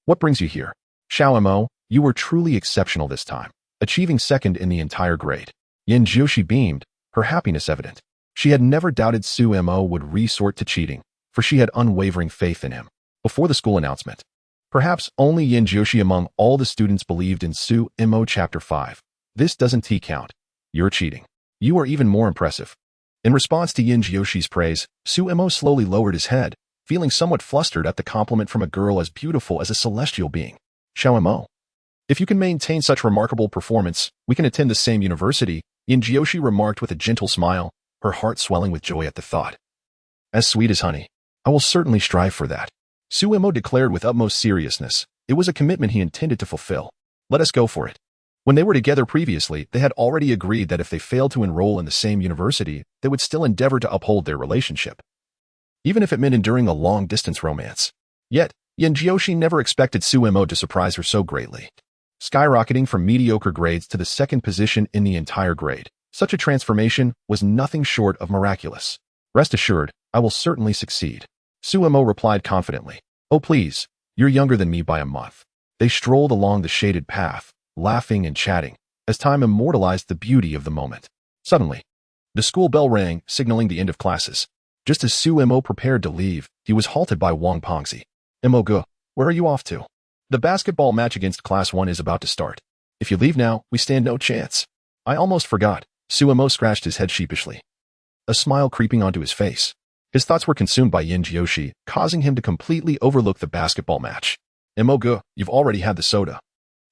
What brings you here? Xiao Mo, you were truly exceptional this time, achieving second in the entire grade. Yin Jiushi beamed, her happiness evident. She had never doubted Su Mo would resort to cheating, for she had unwavering faith in him. Before the school announcement, perhaps only Yin Jiushi among all the students believed in Su Mo Chapter 5. This doesn't count. You're cheating. You are even more impressive. In response to Yin Jiushi's praise, Su Mo slowly lowered his head, feeling somewhat flustered at the compliment from a girl as beautiful as a celestial being. Xiao Mo, if you can maintain such remarkable performance, we can attend the same university, Yin Jiushi remarked with a gentle smile, her heart swelling with joy at the thought. As sweet as honey. I will certainly strive for that. Su Mo declared with utmost seriousness. It was a commitment he intended to fulfill. Let us go for it. When they were together previously, they had already agreed that if they failed to enroll in the same university, they would still endeavor to uphold their relationship, even if it meant enduring a long-distance romance. Yet, Yin Jiushi never expected Su Mo to surprise her so greatly. Skyrocketing from mediocre grades to the second position in the entire grade, such a transformation was nothing short of miraculous. Rest assured, I will certainly succeed. Su Mo replied confidently. Oh please, you're younger than me by a month. They strolled along the shaded path, laughing and chatting, as time immortalized the beauty of the moment. Suddenly, the school bell rang, signaling the end of classes. Just as Su Mo prepared to leave, he was halted by Wang Pengzi. Mo Go, where are you off to? The basketball match against Class 1 is about to start. If you leave now, we stand no chance. I almost forgot. Su Mo scratched his head sheepishly, a smile creeping onto his face. His thoughts were consumed by Yin Jiushi, causing him to completely overlook the basketball match. Mo Go, you've already had the soda.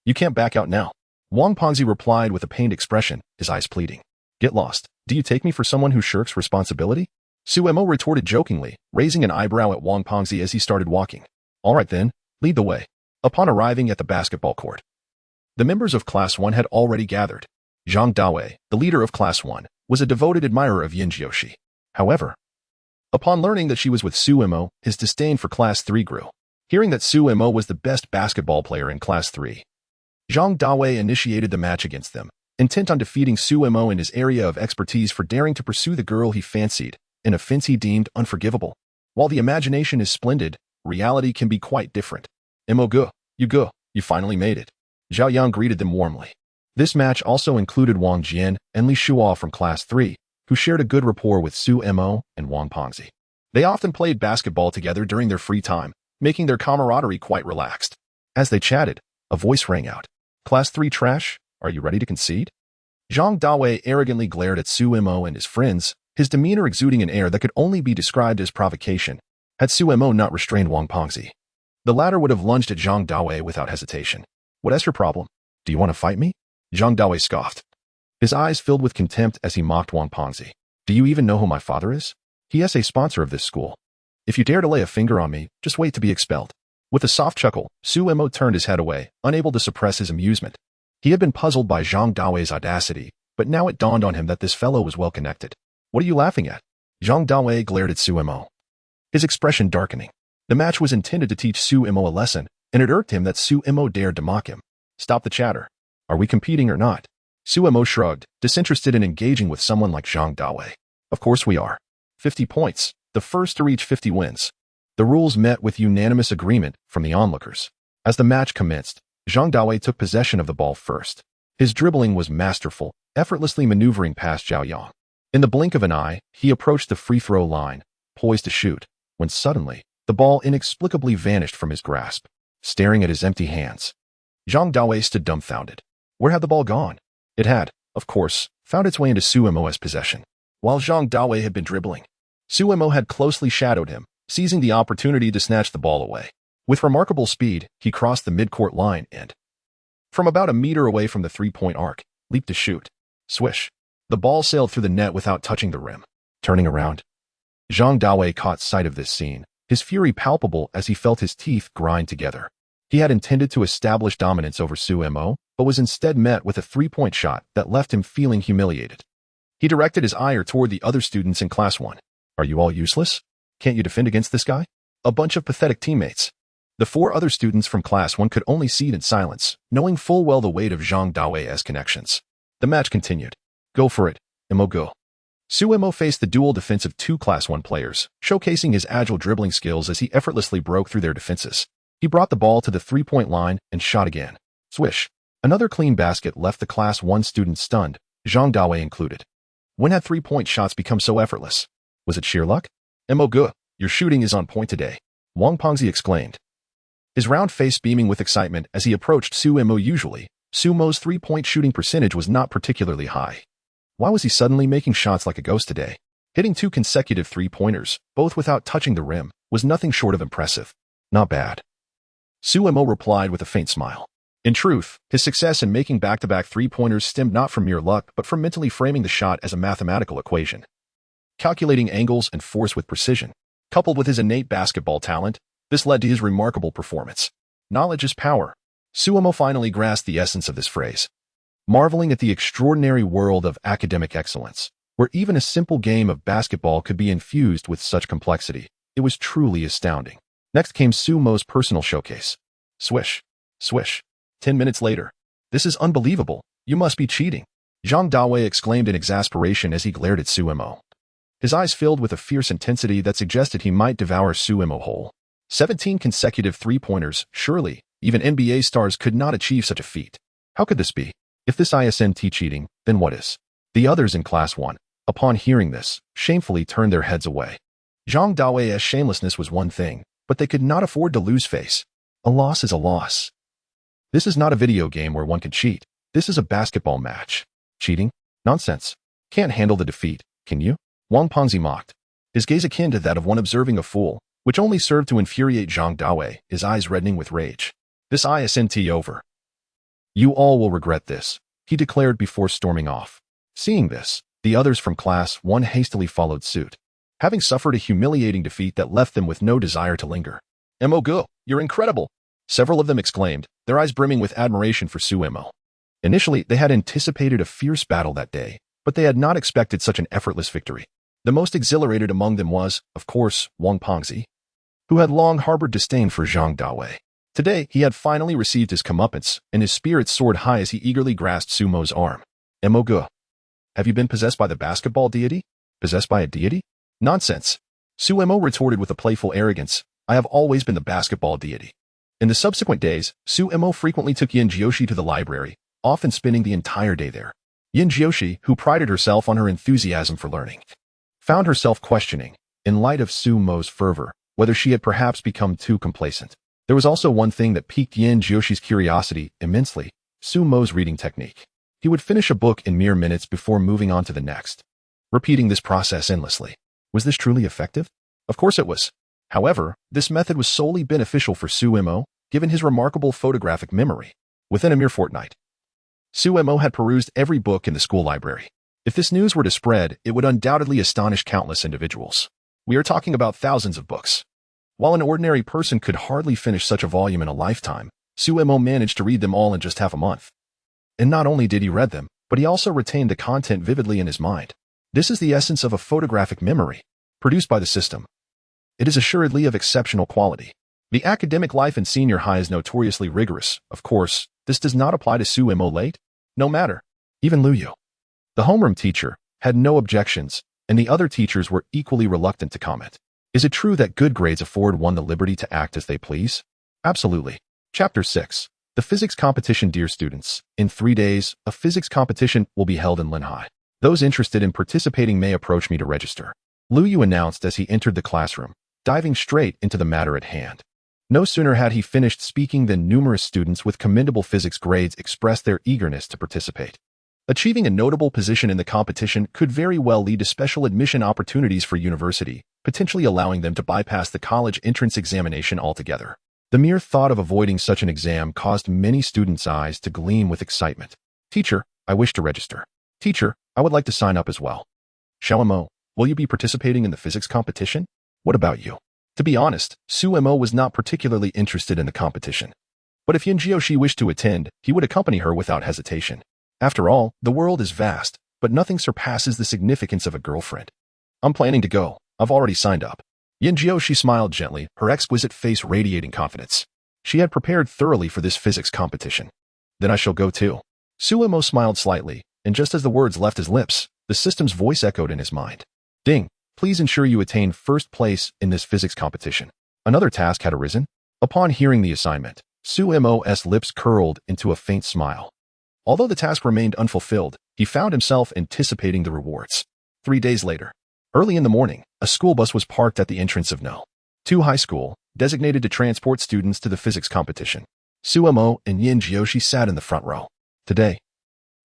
You can't back out now. Wang Pengzi replied with a pained expression, his eyes pleading. Get lost. Do you take me for someone who shirks responsibility? Suemo retorted jokingly, raising an eyebrow at Wang Pengzi as he started walking. All right then, lead the way. Upon arriving at the basketball court, the members of Class 1 had already gathered. Zhang Dawei, the leader of Class 1, was a devoted admirer of Yin Jiushi. However, upon learning that she was with Suemo, his disdain for Class 3 grew. Hearing that Suemo was the best basketball player in Class 3, Zhang Dawei initiated the match against them, intent on defeating Suemo in his area of expertise for daring to pursue the girl he fancied, an offense he deemed unforgivable. While the imagination is splendid, reality can be quite different. Go, you finally made it. Zhao Yang greeted them warmly. This match also included Wang Jian and Li Shuo from Class 3, who shared a good rapport with Suemo and Wang Pengzi. They often played basketball together during their free time, making their camaraderie quite relaxed. As they chatted, a voice rang out. Class 3 trash, are you ready to concede? Zhang Dawei arrogantly glared at Suemo and his friends, his demeanor exuding an air that could only be described as provocation, had Suemo not restrained Wang Pengzi. The latter would have lunged at Zhang Dawei without hesitation. What is your problem? Do you want to fight me? Zhang Dawei scoffed. His eyes filled with contempt as he mocked Wang Pengzi. Do you even know who my father is? He is a sponsor of this school. If you dare to lay a finger on me, just wait to be expelled. With a soft chuckle, Suemo turned his head away, unable to suppress his amusement. He had been puzzled by Zhang Dawei's audacity, but now it dawned on him that this fellow was well connected. What are you laughing at? Zhang Dawei glared at Suemo, his expression darkening. The match was intended to teach Suemo a lesson, and it irked him that Suemo dared to mock him. Stop the chatter. Are we competing or not? Suemo shrugged, disinterested in engaging with someone like Zhang Dawei. Of course we are. 50 points. The first to reach 50 wins. The rules met with unanimous agreement from the onlookers. As the match commenced, Zhang Dawei took possession of the ball first. His dribbling was masterful, effortlessly maneuvering past Zhao Yang. In the blink of an eye, he approached the free throw line, poised to shoot, when suddenly, the ball inexplicably vanished from his grasp. Staring at his empty hands, Zhang Dawei stood dumbfounded. Where had the ball gone? It had, of course, found its way into Suemo's possession. While Zhang Dawei had been dribbling, Suemo had closely shadowed him, seizing the opportunity to snatch the ball away. With remarkable speed, he crossed the midcourt line and, from about a meter away from the three-point arc, leaped to shoot. Swish. The ball sailed through the net without touching the rim. Turning around, Zhang Dawei caught sight of this scene, his fury palpable as he felt his teeth grind together. He had intended to establish dominance over Suemo, but was instead met with a three-point shot that left him feeling humiliated. He directed his ire toward the other students in Class 1. Are you all useless? Can't you defend against this guy? A bunch of pathetic teammates. The four other students from Class 1 could only cede in silence, knowing full well the weight of Zhang Dawei's connections. The match continued. Go for it, go. Suemo faced the dual defense of two Class 1 players, showcasing his agile dribbling skills as he effortlessly broke through their defenses. He brought the ball to the three-point line and shot again. Swish. Another clean basket left the Class 1 students stunned, Zhang Dawei included. When had three-point shots become so effortless? Was it sheer luck? Go, your shooting is on point today, Wang Pengzi exclaimed, his round face beaming with excitement as he approached Suemo. Usually, Suemo's three-point shooting percentage was not particularly high. Why was he suddenly making shots like a ghost today? Hitting 2 consecutive three-pointers, both without touching the rim, was nothing short of impressive. Not bad. Suemo replied with a faint smile. In truth, his success in making back-to-back three-pointers stemmed not from mere luck but from mentally framing the shot as a mathematical equation. Calculating angles and force with precision. Coupled with his innate basketball talent, this led to his remarkable performance. Knowledge is power. Suemo finally grasped the essence of this phrase. Marveling at the extraordinary world of academic excellence, where even a simple game of basketball could be infused with such complexity, it was truly astounding. Next came Suemo's personal showcase. Swish. Swish. 10 minutes later. This is unbelievable. You must be cheating. Zhang Dawei exclaimed in exasperation as he glared at Suemo. His eyes filled with a fierce intensity that suggested he might devour Suemo whole. 17 consecutive three-pointers, surely, even NBA stars could not achieve such a feat. How could this be? If this isn't cheating, then what is? The others in Class 1, upon hearing this, shamefully turned their heads away. Zhang Dawei's shamelessness was one thing, but they could not afford to lose face. A loss is a loss. This is not a video game where one can cheat. This is a basketball match. Cheating? Nonsense. Can't handle the defeat, can you? Wang Pengzi mocked, his gaze akin to that of one observing a fool, which only served to infuriate Zhang Dawei, his eyes reddening with rage. This isn't over. You all will regret this, he declared before storming off. Seeing this, The others from Class 1 hastily followed suit, having suffered a humiliating defeat that left them with no desire to linger. "Mo-go, you're incredible!" several of them exclaimed, their eyes brimming with admiration for Su-mo. Initially, they had anticipated a fierce battle that day, but they had not expected such an effortless victory. The most exhilarated among them was, of course, Wang Pengzi, who had long harbored disdain for Zhang Dawei. Today, he had finally received his comeuppance, and his spirits soared high as he eagerly grasped Sumo's arm. "Mo-go, have you been possessed by the basketball deity? Possessed by a deity? Nonsense." Su-mo retorted with a playful arrogance, "I have always been the basketball deity." In the subsequent days, Su-mo frequently took Yin Jiushi to the library, often spending the entire day there. Yin Jiushi, who prided herself on her enthusiasm for learning, found herself questioning, in light of Su-mo's fervor, whether she had perhaps become too complacent. There was also one thing that piqued Yin Jiushi's curiosity immensely: Su-mo's reading technique. He would finish a book in mere minutes before moving on to the next, repeating this process endlessly. Was this truly effective? Of course it was. However, this method was solely beneficial for Su-mo, given his remarkable photographic memory. Within a mere fortnight, Su-mo had perused every book in the school library. If this news were to spread, it would undoubtedly astonish countless individuals. We are talking about thousands of books. While an ordinary person could hardly finish such a volume in a lifetime, Su-mo managed to read them all in just half a month. And not only did he read them, but he also retained the content vividly in his mind. This is the essence of a photographic memory, produced by the system. It is assuredly of exceptional quality. The academic life in senior high is notoriously rigorous. Of course, this does not apply to Su-mo late. No matter. Even Lu Yu, the homeroom teacher, had no objections, and the other teachers were equally reluctant to comment. Is it true that good grades afford one the liberty to act as they please? Absolutely. Chapter 6. The Physics Competition. Dear students, in 3 days, a physics competition will be held in Linhai. Those interested in participating may approach me to register. Lu Yu announced as he entered the classroom, diving straight into the matter at hand. No sooner had he finished speaking than numerous students with commendable physics grades expressed their eagerness to participate. Achieving a notable position in the competition could very well lead to special admission opportunities for university, potentially allowing them to bypass the college entrance examination altogether. The mere thought of avoiding such an exam caused many students' eyes to gleam with excitement. "Teacher, I wish to register." "Teacher, I would like to sign up as well." "Su-mo, will you be participating in the physics competition?" "What about you?" To be honest, Su-mo was not particularly interested in the competition. But if Yin Jiushi wished to attend, he would accompany her without hesitation. After all, the world is vast, but nothing surpasses the significance of a girlfriend. "I'm planning to go. I've already signed up." Yin Jiushi smiled gently, her exquisite face radiating confidence. She had prepared thoroughly for this physics competition. "Then I shall go too." Su-mo smiled slightly, and just as the words left his lips, the system's voice echoed in his mind. "Ding, please ensure you attain first place in this physics competition." Another task had arisen. Upon hearing the assignment, Su-mo's lips curled into a faint smile. Although the task remained unfulfilled, he found himself anticipating the rewards. 3 days later, early in the morning, a school bus was parked at the entrance of No. 2 High School, designated to transport students to the physics competition. Su-mo and Yin Jiushi sat in the front row. Today,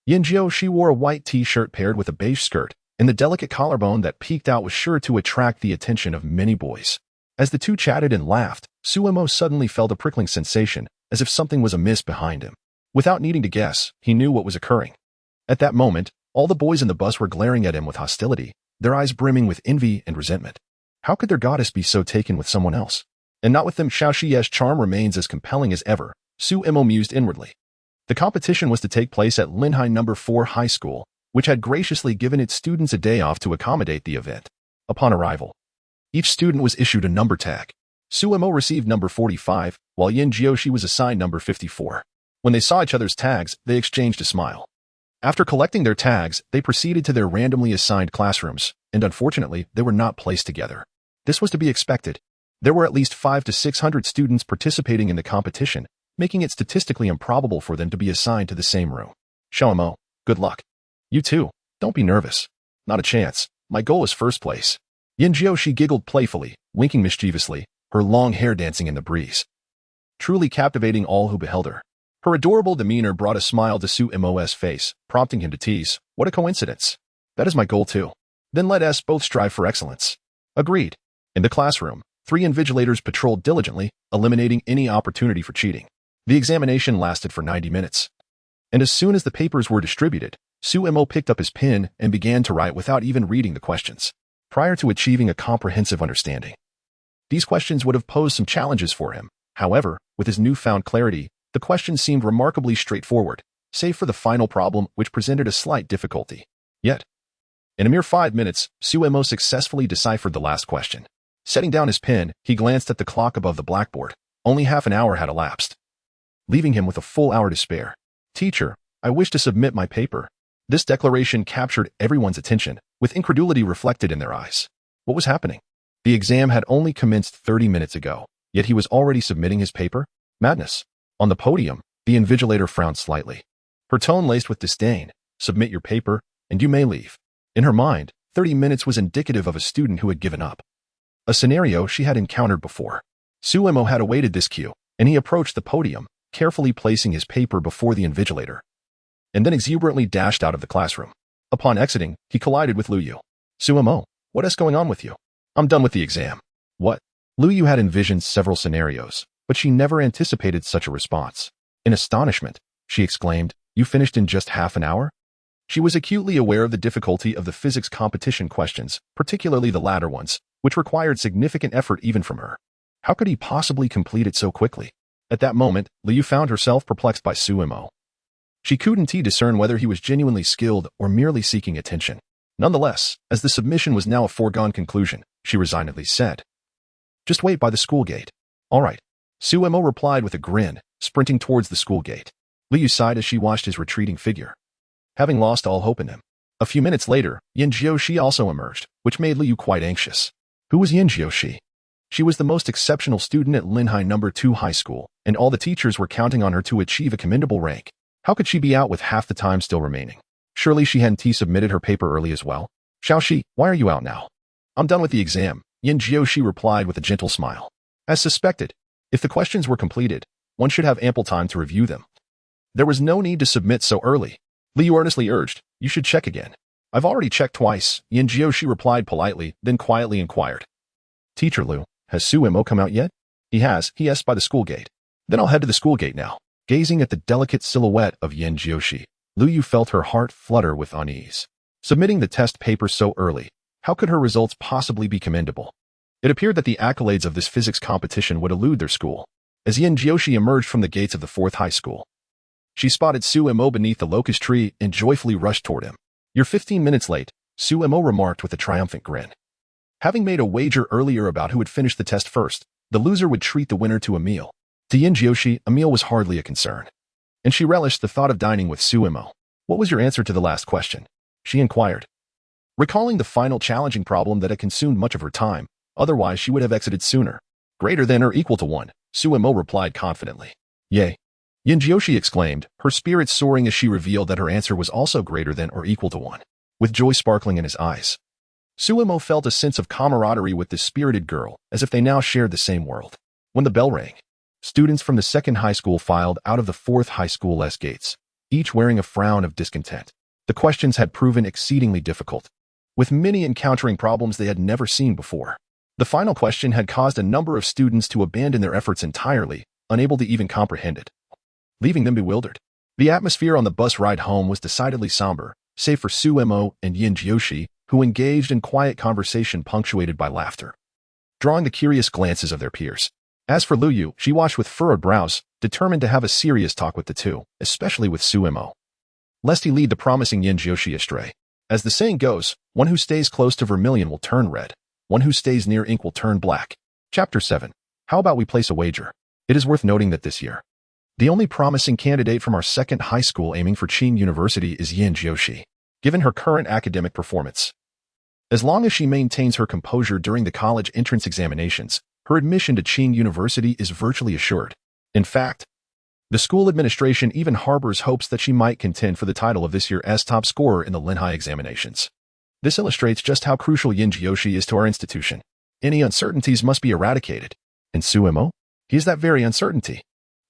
Yin Jiushi wore a white t-shirt paired with a beige skirt, and the delicate collarbone that peeked out was sure to attract the attention of many boys. As the two chatted and laughed, Su-mo suddenly felt a prickling sensation, as if something was amiss behind him. Without needing to guess, he knew what was occurring. At that moment, all the boys in the bus were glaring at him with hostility, their eyes brimming with envy and resentment. How could their goddess be so taken with someone else? And not with them. Xiaoxi's charm remains as compelling as ever, Su-mo mused inwardly. The competition was to take place at Linhai No. 4 High School, which had graciously given its students a day off to accommodate the event. Upon arrival, each student was issued a number tag. Su-mo received number 45, while Yin Jiushi was assigned number 54. When they saw each other's tags, they exchanged a smile. After collecting their tags, they proceeded to their randomly assigned classrooms, and unfortunately, they were not placed together. This was to be expected. There were at least 500 to 600 students participating in the competition, making it statistically improbable for them to be assigned to the same room. "Su-mo, good luck." "You too. Don't be nervous." "Not a chance. My goal is first place." Yin Jiushi giggled playfully, winking mischievously, her long hair dancing in the breeze, truly captivating all who beheld her. Her adorable demeanor brought a smile to Su-mo's face, prompting him to tease, "What a coincidence. That is my goal too. Then let us both strive for excellence." Agreed. In the classroom, 3 invigilators patrolled diligently, eliminating any opportunity for cheating. The examination lasted for 90 minutes. And as soon as the papers were distributed, Suemo picked up his pen and began to write without even reading the questions, prior to achieving a comprehensive understanding. These questions would have posed some challenges for him. However, with his newfound clarity, the questions seemed remarkably straightforward, save for the final problem, which presented a slight difficulty. Yet, in a mere 5 minutes, Suemo successfully deciphered the last question. Setting down his pen, he glanced at the clock above the blackboard. Only half an hour had elapsed, leaving him with a full hour to spare. "Teacher, I wish to submit my paper." This declaration captured everyone's attention, with incredulity reflected in their eyes. What was happening? The exam had only commenced 30 minutes ago, yet he was already submitting his paper? Madness. On the podium, the invigilator frowned slightly, her tone laced with disdain. "Submit your paper, and you may leave." In her mind, 30 minutes was indicative of a student who had given up, a scenario she had encountered before. Suemo had awaited this cue, and he approached the podium, carefully placing his paper before the invigilator, and then exuberantly dashed out of the classroom. Upon exiting, he collided with Lu Yu. "Suemo, what is going on with you?" "I'm done with the exam." "What?" Lu Yu had envisioned several scenarios, but she never anticipated such a response. In astonishment, she exclaimed, "You finished in just half an hour?" She was acutely aware of the difficulty of the physics competition questions, particularly the latter ones, which required significant effort even from her. How could he possibly complete it so quickly? At that moment, Lu Yu found herself perplexed by Suemo. She couldn't discern whether he was genuinely skilled or merely seeking attention. Nonetheless, as the submission was now a foregone conclusion, she resignedly said, "Just wait by the school gate." "All right." Suemo replied with a grin, sprinting towards the school gate. Lu Yu sighed as she watched his retreating figure, having lost all hope in him. A few minutes later, Yin Jiushi also emerged, which made Lu Yu quite anxious. Who was Yin Jiushi? She was the most exceptional student at Linhai No. 2 High School, and all the teachers were counting on her to achieve a commendable rank. How could she be out with half the time still remaining? Surely she hadn't submitted her paper early as well. "Xiaoxi, why are you out now?" "I'm done with the exam," Yin Jiushi replied with a gentle smile. As suspected, if the questions were completed, one should have ample time to review them. There was no need to submit so early. Lu Yu earnestly urged, "You should check again." "I've already checked twice," Yin Jiushi replied politely, then quietly inquired, "Teacher Lu, has Suemo come out yet?" He has by the school gate." "Then I'll head to the school gate now." Gazing at the delicate silhouette of Yin Jiushi, Lu Yu felt her heart flutter with unease. Submitting the test paper so early, how could her results possibly be commendable? It appeared that the accolades of this physics competition would elude their school. As Yin Jiushi emerged from the gates of the 4th high school, she spotted Suemo beneath the locust tree and joyfully rushed toward him. "You're 15 minutes late," Suemo remarked with a triumphant grin. Having made a wager earlier about who would finish the test first, the loser would treat the winner to a meal. To Yin Jiushi, a meal was hardly a concern, and she relished the thought of dining with Suemo. "What was your answer to the last question?" she inquired, recalling the final challenging problem that had consumed much of her time. Otherwise, she would have exited sooner. "Greater than or equal to 1, Suemo replied confidently. "Yay!" Yin Jiushi exclaimed, her spirits soaring as she revealed that her answer was also greater than or equal to 1, with joy sparkling in his eyes. Suemo felt a sense of camaraderie with this spirited girl, as if they now shared the same world. When the bell rang, students from the 2nd high school filed out of the 4th high school's gates, each wearing a frown of discontent. The questions had proven exceedingly difficult, with many encountering problems they had never seen before. The final question had caused a number of students to abandon their efforts entirely, unable to even comprehend it, leaving them bewildered. The atmosphere on the bus ride home was decidedly somber, save for Suemo and Yin Jiushi, who engaged in quiet conversation punctuated by laughter, drawing the curious glances of their peers. As for Lu Yu, she watched with furrowed brows, determined to have a serious talk with the two, especially with Suemo, lest he lead the promising Yin Jiushi astray. As the saying goes, one who stays close to vermilion will turn red. One who stays near ink will turn black. Chapter 7. How about we place a wager? It is worth noting that this year, the only promising candidate from our 2nd high school aiming for Qing University is Yin Jiushi. Given her current academic performance, as long as she maintains her composure during the college entrance examinations, her admission to Qing University is virtually assured. In fact, the school administration even harbors hopes that she might contend for the title of this year's top scorer in the Linhai examinations. This illustrates just how crucial Yin Jiushi is to our institution. Any uncertainties must be eradicated. And Suemo? He is that very uncertainty.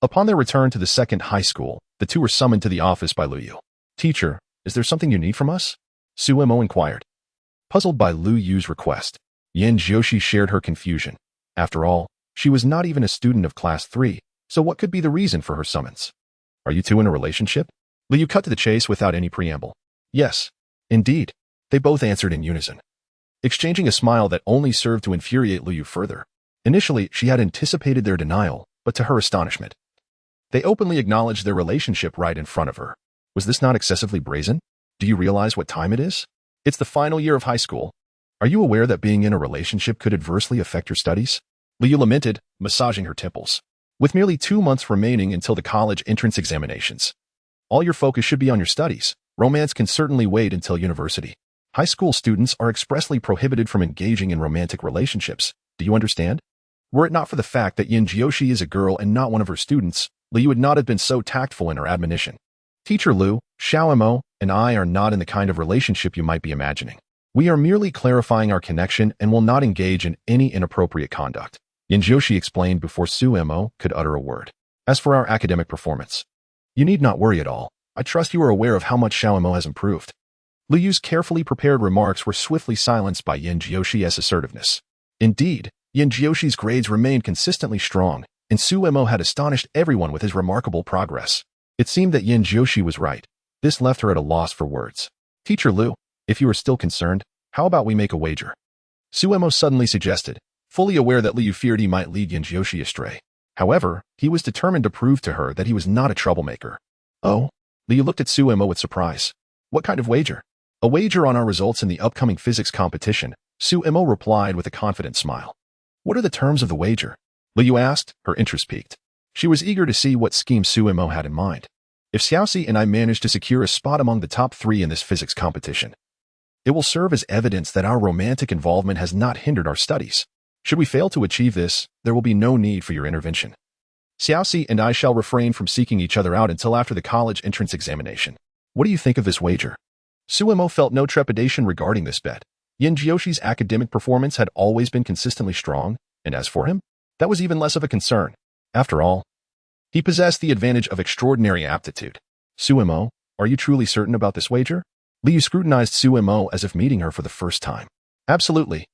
Upon their return to the 2nd high school, the two were summoned to the office by Lu Yu. "Teacher, is there something you need from us?" Suemo inquired. Puzzled by Lu Yu's request, Yin Jiushi shared her confusion. After all, she was not even a student of class 3, so what could be the reason for her summons? "Are you two in a relationship?" Lu Yu cut to the chase without any preamble. Yes, indeed. They both answered in unison, exchanging a smile that only served to infuriate Liu further. Initially, she had anticipated their denial, but to her astonishment, they openly acknowledged their relationship right in front of her. Was this not excessively brazen? Do you realize what time it is? It's the final year of high school. Are you aware that being in a relationship could adversely affect your studies? Liu lamented, massaging her temples. With merely 2 months remaining until the college entrance examinations, all your focus should be on your studies. Romance can certainly wait until university. High school students are expressly prohibited from engaging in romantic relationships. Do you understand? Were it not for the fact that Yin Jiushi is a girl and not one of her students, Liu would not have been so tactful in her admonition. Teacher Liu, Xiao Mo, and I are not in the kind of relationship you might be imagining. We are merely clarifying our connection and will not engage in any inappropriate conduct. Yin Jiushi explained before Su Mo could utter a word. As for our academic performance, you need not worry at all. I trust you are aware of how much Xiao Mo has improved. Liu's carefully prepared remarks were swiftly silenced by Yin Jiushi's assertiveness. Indeed, Yin Jiushi's grades remained consistently strong, and Su Mo had astonished everyone with his remarkable progress. It seemed that Yin Jiushi was right. This left her at a loss for words. Teacher Liu, if you are still concerned, how about we make a wager? Su Mo suddenly suggested, fully aware that Liu feared he might lead Yin Jiushi astray. However, he was determined to prove to her that he was not a troublemaker. Oh? Liu looked at Su Mo with surprise. What kind of wager? A wager on our results in the upcoming physics competition, Su Mo replied with a confident smile. What are the terms of the wager? Liu asked, her interest piqued. She was eager to see what scheme Su Mo had in mind. If Xiaoxi and I manage to secure a spot among the top 3 in this physics competition, it will serve as evidence that our romantic involvement has not hindered our studies. Should we fail to achieve this, there will be no need for your intervention. Xiaoxi and I shall refrain from seeking each other out until after the college entrance examination. What do you think of this wager? Su Mo felt no trepidation regarding this bet. Yin Jiushi's academic performance had always been consistently strong, and as for him, that was even less of a concern. After all, he possessed the advantage of extraordinary aptitude. Su Mo, are you truly certain about this wager? Liu scrutinized Su Mo as if meeting her for the first time. Absolutely.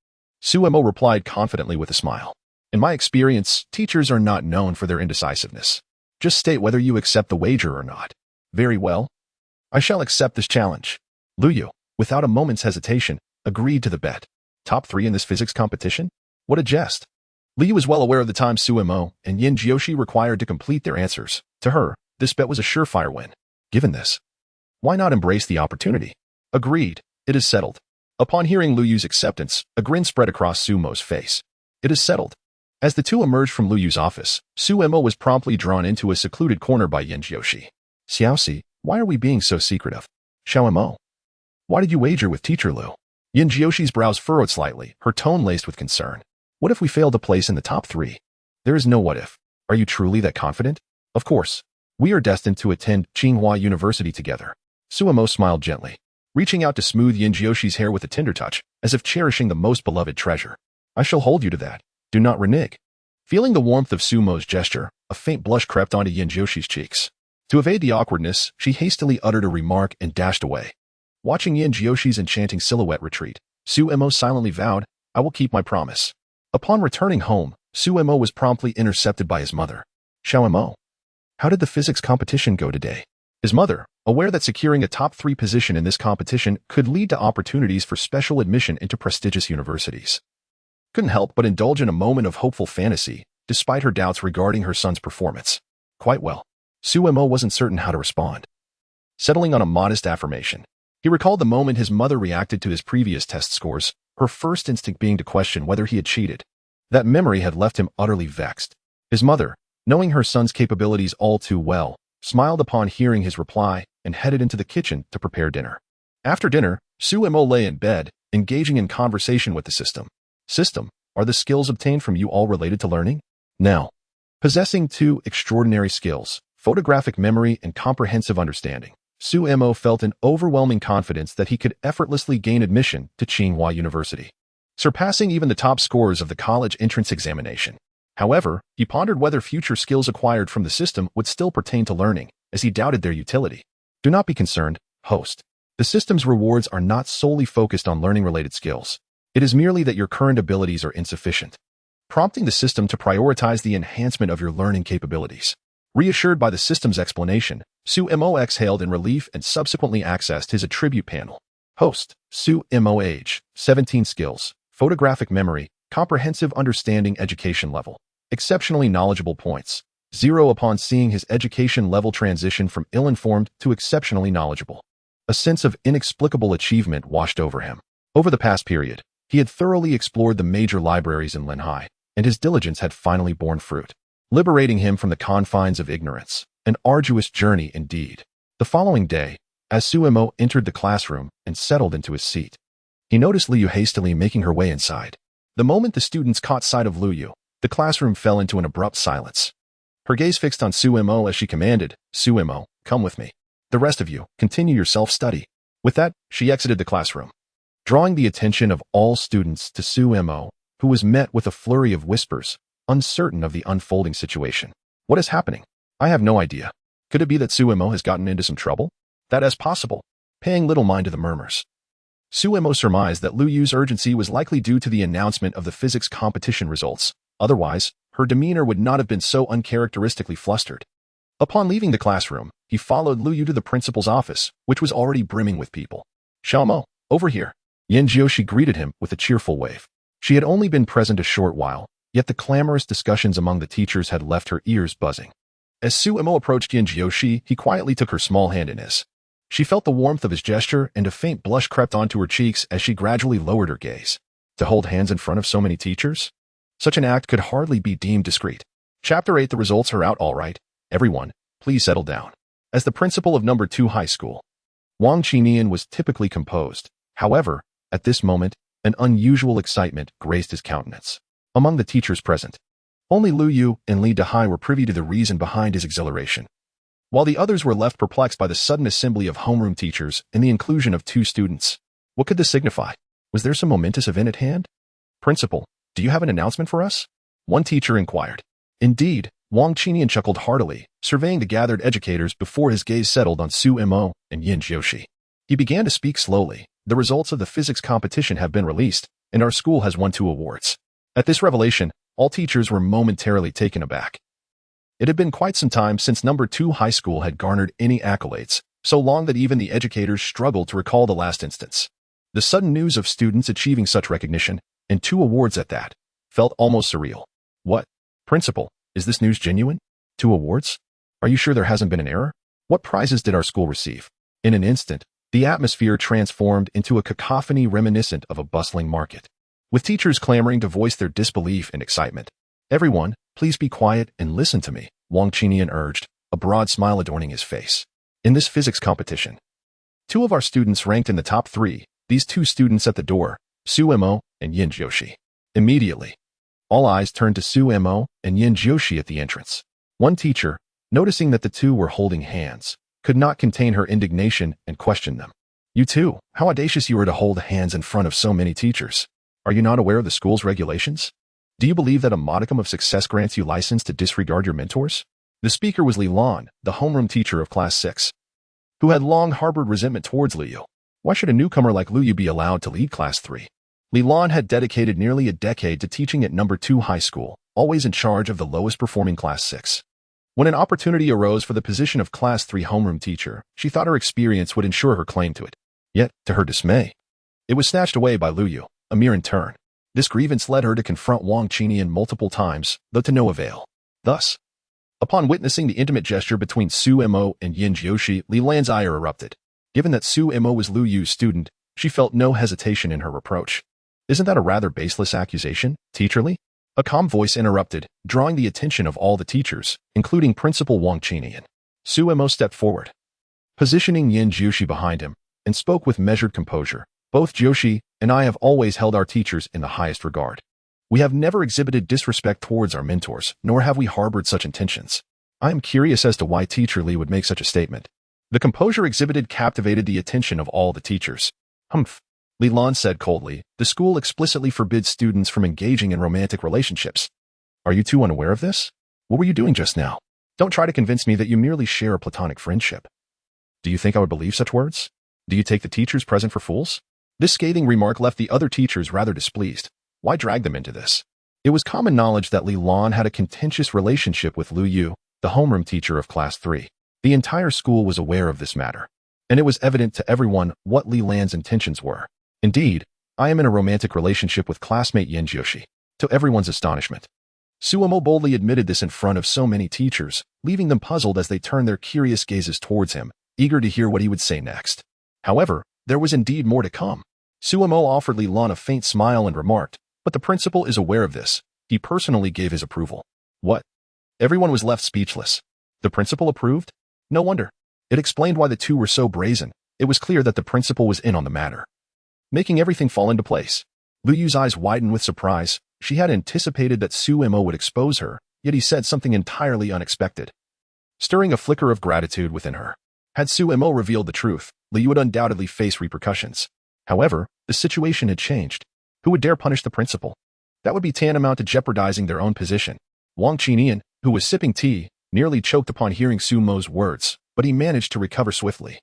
Su Mo replied confidently with a smile. In my experience, teachers are not known for their indecisiveness. Just state whether you accept the wager or not. Very well. I shall accept this challenge. Liu, without a moment's hesitation, agreed to the bet. Top 3 in this physics competition? What a jest. Liu was well aware of the time Su Mo and Yin Jiushi required to complete their answers. To her, this bet was a surefire win. Given this, why not embrace the opportunity? Agreed. It is settled. Upon hearing Liu's acceptance, a grin spread across Su Mo's face. It is settled. As the two emerged from Liu's office, Su Mo was promptly drawn into a secluded corner by Yin Jiushi. Xiaoxi, why are we being so secretive? Xiao Mo, why did you wager with Teacher Liu? Yin Jiushi's brows furrowed slightly, her tone laced with concern. What if we fail to place in the top 3? There is no what if. Are you truly that confident? Of course. We are destined to attend Tsinghua University together. Su Mo smiled gently, reaching out to smooth Yin Jiushi's hair with a tender touch, as if cherishing the most beloved treasure. I shall hold you to that. Do not renege. Feeling the warmth of Su Mo's gesture, a faint blush crept onto Yin Jiushi's cheeks. To evade the awkwardness, she hastily uttered a remark and dashed away. Watching Yin Jiushi's enchanting silhouette retreat, Su Mo silently vowed, I will keep my promise. Upon returning home, Su Mo was promptly intercepted by his mother. Xiao Mo, how did the physics competition go today? His mother, aware that securing a top 3 position in this competition could lead to opportunities for special admission into prestigious universities, couldn't help but indulge in a moment of hopeful fantasy, despite her doubts regarding her son's performance. Quite well. Su Mo wasn't certain how to respond. Settling on a modest affirmation, he recalled the moment his mother reacted to his previous test scores, her first instinct being to question whether he had cheated. That memory had left him utterly vexed. His mother, knowing her son's capabilities all too well, smiled upon hearing his reply and headed into the kitchen to prepare dinner. After dinner, Su Mo lay in bed, engaging in conversation with the system. System, are the skills obtained from you all related to learning? Now, possessing 2 extraordinary skills, photographic memory and comprehensive understanding, Su Mo felt an overwhelming confidence that he could effortlessly gain admission to Tsinghua University, surpassing even the top scores of the college entrance examination. However, he pondered whether future skills acquired from the system would still pertain to learning, as he doubted their utility. Do not be concerned, host. The system's rewards are not solely focused on learning-related skills. It is merely that your current abilities are insufficient, prompting the system to prioritize the enhancement of your learning capabilities. Reassured by the system's explanation, Su-Mo exhaled in relief and subsequently accessed his attribute panel. Host, Su-Mo age, 17 skills, photographic memory, comprehensive understanding education level, exceptionally knowledgeable points, 0 upon seeing his education level transition from ill-informed to exceptionally knowledgeable. A sense of inexplicable achievement washed over him. Over the past period, he had thoroughly explored the major libraries in Linhai, and his diligence had finally borne fruit, liberating him from the confines of ignorance. An arduous journey indeed. The following day, as Su-Mo entered the classroom and settled into his seat, he noticed Liu hastily making her way inside. The moment the students caught sight of Liu, the classroom fell into an abrupt silence. Her gaze fixed on Su-Mo as she commanded, "Su-Mo, come with me. The rest of you, continue your self-study." With that, she exited the classroom, drawing the attention of all students to Su-Mo, who was met with a flurry of whispers, uncertain of the unfolding situation. What is happening? I have no idea. Could it be that Su-Mo has gotten into some trouble? That is possible. Paying little mind to the murmurs, Su-Mo surmised that Liu Yu's urgency was likely due to the announcement of the physics competition results. Otherwise, her demeanor would not have been so uncharacteristically flustered. Upon leaving the classroom, he followed Liu Yu to the principal's office, which was already brimming with people. "Xiaomo, over here." Yan Jiushi greeted him with a cheerful wave. She had only been present a short while, yet the clamorous discussions among the teachers had left her ears buzzing. As Su-Mo approached Yan Jiushi, he quietly took her small hand in his. She felt the warmth of his gesture, and a faint blush crept onto her cheeks as she gradually lowered her gaze. To hold hands in front of so many teachers? Such an act could hardly be deemed discreet. Chapter 8. The results are out all right. Everyone, please settle down. As the principal of number 2 high school, Wang Qinian was typically composed. However, at this moment, an unusual excitement graced his countenance. Among the teachers present, only Liu Yu and Li Dehai were privy to the reason behind his exhilaration, while the others were left perplexed by the sudden assembly of homeroom teachers and the inclusion of 2 students. What could this signify? Was there some momentous event at hand? "Principal, do you have an announcement for us?" one teacher inquired. Indeed, Wang Qinian chuckled heartily, surveying the gathered educators before his gaze settled on Su-Mo and Yan Jiushi. He began to speak slowly. "The results of the physics competition have been released, and our school has won 2 awards." At this revelation, all teachers were momentarily taken aback. It had been quite some time since number 2 high school had garnered any accolades, so long that even the educators struggled to recall the last instance. The sudden news of students achieving such recognition, and 2 awards at that, felt almost surreal. "What? Principal, is this news genuine? 2 awards? Are you sure there hasn't been an error? What prizes did our school receive?" In an instant, the atmosphere transformed into a cacophony reminiscent of a bustling market, with teachers clamoring to voice their disbelief and excitement. "Everyone, please be quiet and listen to me," Wang Qinian urged, a broad smile adorning his face. "In this physics competition, 2 of our students ranked in the top 3, these 2 students at the door, Su-Mo and Yan Jiushi." Immediately, all eyes turned to Su-Mo and Yan Jiushi at the entrance. One teacher, noticing that the 2 were holding hands, could not contain her indignation and questioned them. "You 2, how audacious you are to hold hands in front of so many teachers. Are you not aware of the school's regulations? Do you believe that a modicum of success grants you license to disregard your mentors?" The speaker was Li Lan, the homeroom teacher of Class 6, who had long harbored resentment towards Liu Yu. Why should a newcomer like Liu Yu be allowed to lead Class 3? Li Lan had dedicated nearly a decade to teaching at number 2 high school, always in charge of the lowest performing Class 6. When an opportunity arose for the position of Class 3 homeroom teacher, she thought her experience would ensure her claim to it. Yet, to her dismay, it was snatched away by Liu Yu, a mere intern. This grievance led her to confront Wang Qinian multiple times, though to no avail. Thus, upon witnessing the intimate gesture between Su-Mo and Yan Jiushi, Li Lan's ire erupted. Given that Su-Mo was Liu Yu's student, she felt no hesitation in her reproach. "Isn't that a rather baseless accusation, Teacher Li?" A calm voice interrupted, drawing the attention of all the teachers, including Principal Wang Qinian. Su-Mo stepped forward, positioning Yan Jiushi behind him, and spoke with measured composure. "Both Jiushi and I have always held our teachers in the highest regard. We have never exhibited disrespect towards our mentors, nor have we harbored such intentions. I am curious as to why Teacher Li would make such a statement." The composure exhibited captivated the attention of all the teachers. "Humph," Li Lan said coldly, "the school explicitly forbids students from engaging in romantic relationships. Are you 2 unaware of this? What were you doing just now? Don't try to convince me that you merely share a platonic friendship. Do you think I would believe such words? Do you take the teachers present for fools?" This scathing remark left the other teachers rather displeased. Why drag them into this? It was common knowledge that Li Lan had a contentious relationship with Liu Yu, the homeroom teacher of Class 3. The entire school was aware of this matter, and it was evident to everyone what Li Lan's intentions were. Indeed, I am in a romantic relationship with classmate Yin Jiushi, to everyone's astonishment. Suemo boldly admitted this in front of so many teachers, leaving them puzzled as they turned their curious gazes towards him, eager to hear what he would say next. However, there was indeed more to come. Suemo offered Li Lan a faint smile and remarked, "But the principal is aware of this. He personally gave his approval." What? Everyone was left speechless. The principal approved? No wonder. It explained why the two were so brazen. It was clear that the principal was in on the matter, making everything fall into place. Lu Yu's eyes widened with surprise. She had anticipated that Suemo would expose her, yet he said something entirely unexpected, stirring a flicker of gratitude within her. Had Suemo revealed the truth, Lu Yu would undoubtedly face repercussions. However, the situation had changed. Who would dare punish the principal? That would be tantamount to jeopardizing their own position. Wang Qinian, who was sipping tea, nearly choked upon hearing Suemo's words, but he managed to recover swiftly,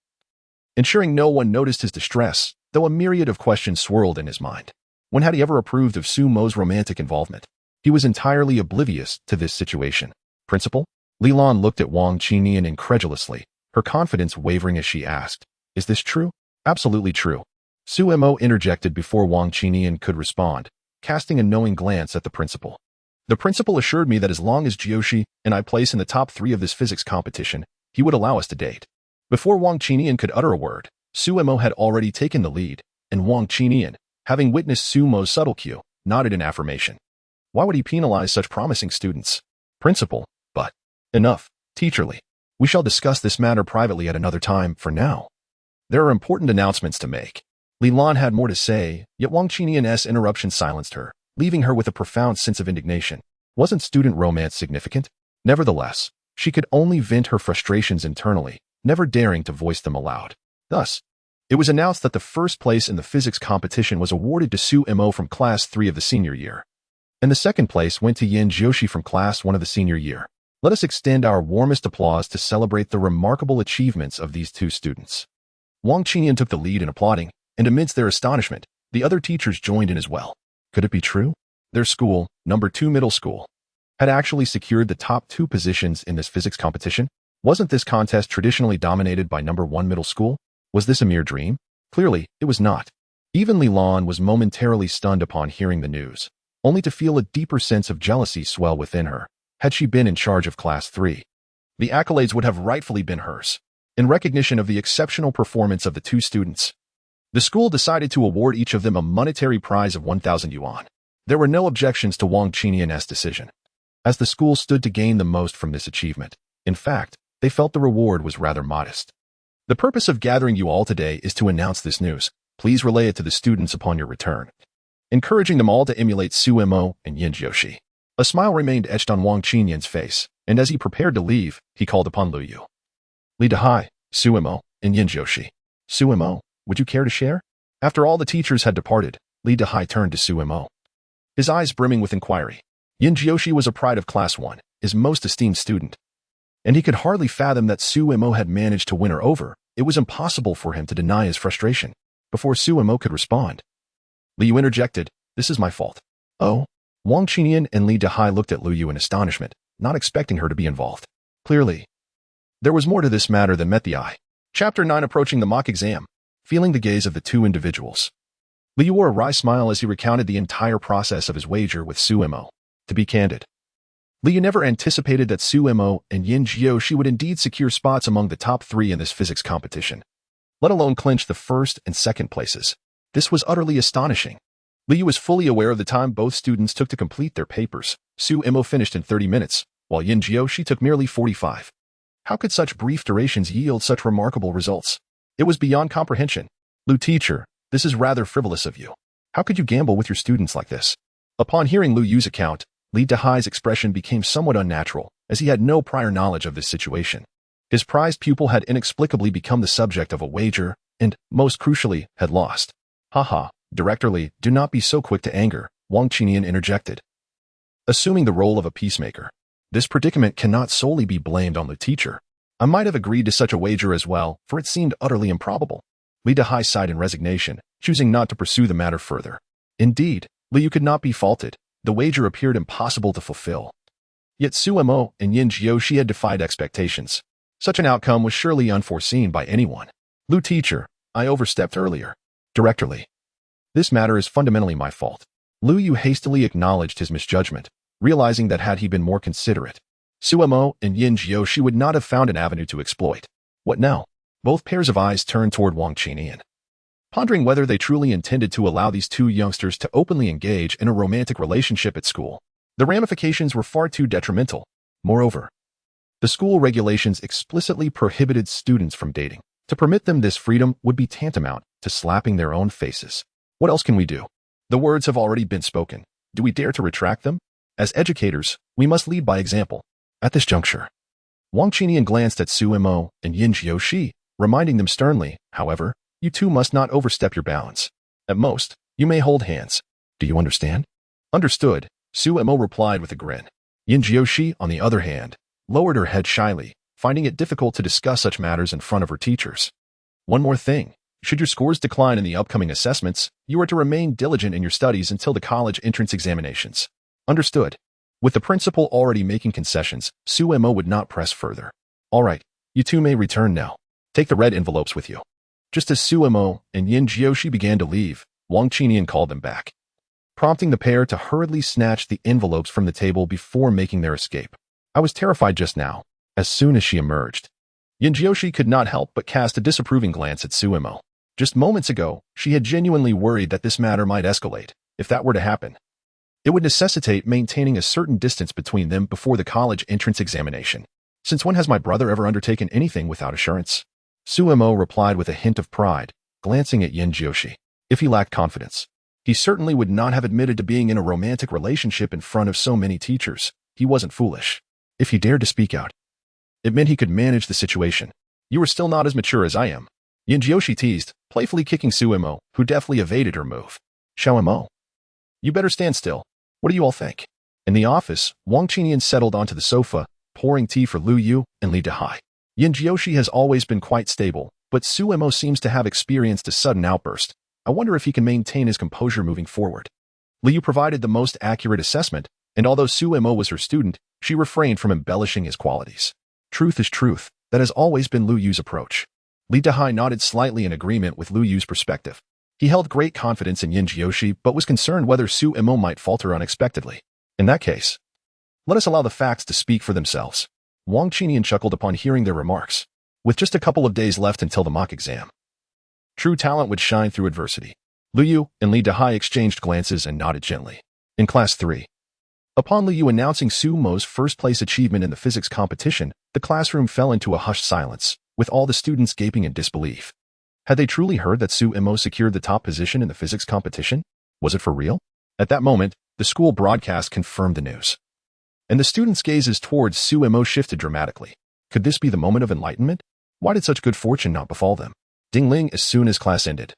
ensuring no one noticed his distress, though a myriad of questions swirled in his mind. When had he ever approved of Suemo's romantic involvement? He was entirely oblivious to this situation. Principal? Li Lan looked at Wang Qinian incredulously, her confidence wavering as she asked, "Is this true?" "Absolutely true." Suemo interjected before Wang Qinian could respond, casting a knowing glance at the principal. "The principal assured me that as long as Jiushi and I place in the top 3 of this physics competition, he would allow us to date." Before Wang Qinian could utter a word, Suemo had already taken the lead, and Wang Qinian, having witnessed Suemo's subtle cue, nodded in affirmation. Why would he penalize such promising students? Principal, but enough, teacherly. We shall discuss this matter privately at another time. For now, there are important announcements to make. Li Lan had more to say, yet Wang Qinian's interruption silenced her, leaving her with a profound sense of indignation. Wasn't student romance significant? Nevertheless, she could only vent her frustrations internally, never daring to voice them aloud. Thus, it was announced that the first place in the physics competition was awarded to Suemo from Class 3 of the senior year, and the second place went to Yin Jiushi from Class 1 of the senior year. Let us extend our warmest applause to celebrate the remarkable achievements of these two students. Wang Qinian took the lead in applauding, and amidst their astonishment, the other teachers joined in as well. Could it be true? Their school, number 2 middle school, had actually secured the top 2 positions in this physics competition? Wasn't this contest traditionally dominated by number 1 middle school? Was this a mere dream? Clearly, it was not. Even Li Lan was momentarily stunned upon hearing the news, only to feel a deeper sense of jealousy swell within her. Had she been in charge of Class 3, the accolades would have rightfully been hers. In recognition of the exceptional performance of the 2 students, the school decided to award each of them a monetary prize of 1,000 yuan. There were no objections to Wang Qinian's decision, as the school stood to gain the most from this achievement. In fact, they felt the reward was rather modest. The purpose of gathering you all today is to announce this news. Please relay it to the students upon your return, encouraging them all to emulate Suemo and Yin Jiushi. A smile remained etched on Wang Qinian's face, and as he prepared to leave, he called upon Lu Yu. Li Dahai, Suemo, and Yin Jiushi. Suemo, would you care to share? After all the teachers had departed, Li Dahai turned to Suemo, his eyes brimming with inquiry. Yin Jiushi was a pride of Class 1, his most esteemed student, and he could hardly fathom that Suemo had managed to win her over. It was impossible for him to deny his frustration. Before Suemo could respond, Lu Yu interjected, "This is my fault." Oh? Wang Qinian and Li Dahai looked at Lu Yu in astonishment, not expecting her to be involved. Clearly, there was more to this matter than met the eye. Chapter 9. Approaching the mock exam. Feeling the gaze of the 2 individuals, Lu Yu wore a wry smile as he recounted the entire process of his wager with Suemo. To be candid, Lu Yu never anticipated that Suemo and Yin Jiushi would indeed secure spots among the top 3 in this physics competition, let alone clinch the first and second places. This was utterly astonishing. Lu Yu was fully aware of the time both students took to complete their papers. Suemo finished in 30 minutes, while Yin Jiushi took merely 45. How could such brief durations yield such remarkable results? It was beyond comprehension. Lu teacher, this is rather frivolous of you. How could you gamble with your students like this? Upon hearing Lu Yu's account, Li Dahai's expression became somewhat unnatural, as he had no prior knowledge of this situation. His prized pupil had inexplicably become the subject of a wager, and, most crucially, had lost. Haha, Director Li, do not be so quick to anger, Wang Qinian interjected, assuming the role of a peacemaker. This predicament cannot solely be blamed on the teacher. I might have agreed to such a wager as well, for it seemed utterly improbable. Li Dahai sighed in resignation, choosing not to pursue the matter further. Indeed, Li Yu could not be faulted. The wager appeared impossible to fulfill. Yet Suemo and Yin Jiushi had defied expectations. Such an outcome was surely unforeseen by anyone. Lu teacher, I overstepped earlier. Directly. This matter is fundamentally my fault. Lu Yu hastily acknowledged his misjudgment, realizing that had he been more considerate, Suemo and Yin Jiushi would not have found an avenue to exploit. What now? Both pairs of eyes turned toward Wang Qinian, pondering whether they truly intended to allow these two youngsters to openly engage in a romantic relationship at school. The ramifications were far too detrimental. Moreover, the school regulations explicitly prohibited students from dating. To permit them this freedom would be tantamount to slapping their own faces. What else can we do? The words have already been spoken. Do we dare to retract them? As educators, we must lead by example. At this juncture, Wang Qinian glanced at Suemo and Yin Jiushi, reminding them sternly, however, you two must not overstep your bounds. At most, you may hold hands. Do you understand? Understood, Suemo replied with a grin. Yin Jiushi, on the other hand, lowered her head shyly, finding it difficult to discuss such matters in front of her teachers. One more thing. Should your scores decline in the upcoming assessments, you are to remain diligent in your studies until the college entrance examinations. Understood. With the principal already making concessions, Suemo would not press further. All right, you two may return now. Take the red envelopes with you. Just as Suemo and Yin Jiushi began to leave, Wang Qinian called them back, prompting the pair to hurriedly snatch the envelopes from the table before making their escape. I was terrified just now. As soon as she emerged, Yin Jiushi could not help but cast a disapproving glance at Suemo. Just moments ago, she had genuinely worried that this matter might escalate. If that were to happen, it would necessitate maintaining a certain distance between them before the college entrance examination. Since when has my brother ever undertaken anything without assurance? Suemo replied with a hint of pride, glancing at Yin Jiushi. If he lacked confidence, he certainly would not have admitted to being in a romantic relationship in front of so many teachers. He wasn't foolish. If he dared to speak out, it meant he could manage the situation. You are still not as mature as I am, Yin Jiushi teased, playfully kicking Suemo, who deftly evaded her move. Xiaomo, you better stand still. What do you all think? In the office, Wang Qinian settled onto the sofa, pouring tea for Lu Yu and Li Dehai. Yin Jiushi has always been quite stable, but Suemo seems to have experienced a sudden outburst. I wonder if he can maintain his composure moving forward. Li Yu provided the most accurate assessment, and although Suemo was her student, she refrained from embellishing his qualities. Truth is truth. That has always been Lu Yu's approach. Li Dehai nodded slightly in agreement with Lu Yu's perspective. He held great confidence in Yin Jiushi, but was concerned whether Suemo might falter unexpectedly. In that case, let us allow the facts to speak for themselves. Wang Qinian chuckled upon hearing their remarks. With just a couple of days left until the mock exam, true talent would shine through adversity. Lu Yu and Li Dehai exchanged glances and nodded gently. In Class 3, upon Lu Yu announcing Sumo's first-place achievement in the physics competition, the classroom fell into a hushed silence, with all the students gaping in disbelief. Had they truly heard that Suemo secured the top position in the physics competition? Was it for real? At that moment, the school broadcast confirmed the news, and the students' gazes towards Suemo shifted dramatically. Could this be the moment of enlightenment? Why did such good fortune not befall them? Ding-ling as soon as class ended.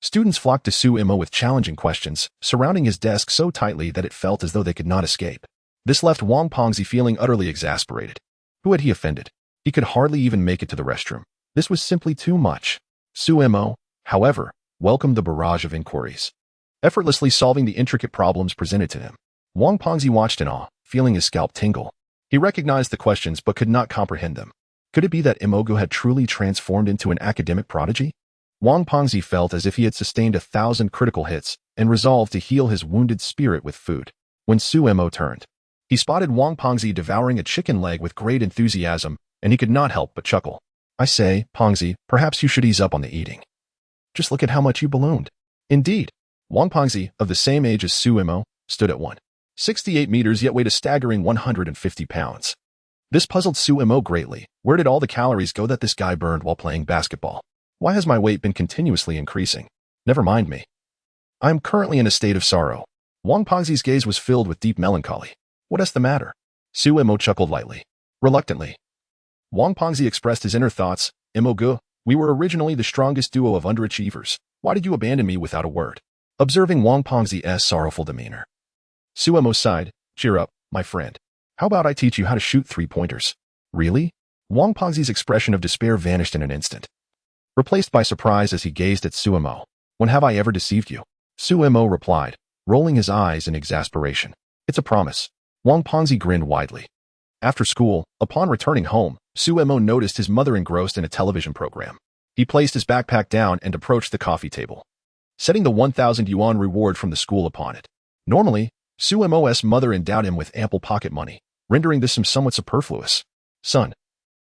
Students flocked to Suemo with challenging questions, surrounding his desk so tightly that it felt as though they could not escape. This left Wang Pengzi feeling utterly exasperated. Who had he offended? He could hardly even make it to the restroom. This was simply too much. Suemo, however, welcomed the barrage of inquiries, effortlessly solving the intricate problems presented to him. Wang Pengzi watched in awe, feeling his scalp tingle. He recognized the questions but could not comprehend them. Could it be that Imogu had truly transformed into an academic prodigy? Wang Pengzi felt as if he had sustained 1,000 critical hits and resolved to heal his wounded spirit with food. When Suemo turned, he spotted Wang Pengzi devouring a chicken leg with great enthusiasm, and he could not help but chuckle. I say, Pengzi, perhaps you should ease up on the eating. Just look at how much you ballooned. Indeed, Wang Pengzi, of the same age as Suemo, stood at 168 meters yet weighed a staggering 150 pounds. This puzzled Suemo greatly. Where did all the calories go that this guy burned while playing basketball? Why has my weight been continuously increasing? Never mind me. I am currently in a state of sorrow. Wang Pengzi's gaze was filled with deep melancholy. What is the matter? Suemo chuckled lightly. Reluctantly, Wang Pengzi expressed his inner thoughts. Imogu, we were originally the strongest duo of underachievers. Why did you abandon me without a word? Observing Wang Pengzi's sorrowful demeanor, Suemo sighed. Cheer up, my friend. How about I teach you how to shoot three-pointers? Really? Wang Pengzi's expression of despair vanished in an instant, replaced by surprise as he gazed at Suemo. When have I ever deceived you? Suemo replied, rolling his eyes in exasperation. It's a promise. Wang Pengzi grinned widely. After school, upon returning home, Su Mo noticed his mother engrossed in a television program. He placed his backpack down and approached the coffee table, setting the 1,000 yuan reward from the school upon it. Normally, Su Mo's mother endowed him with ample pocket money, rendering this somewhat superfluous. Son,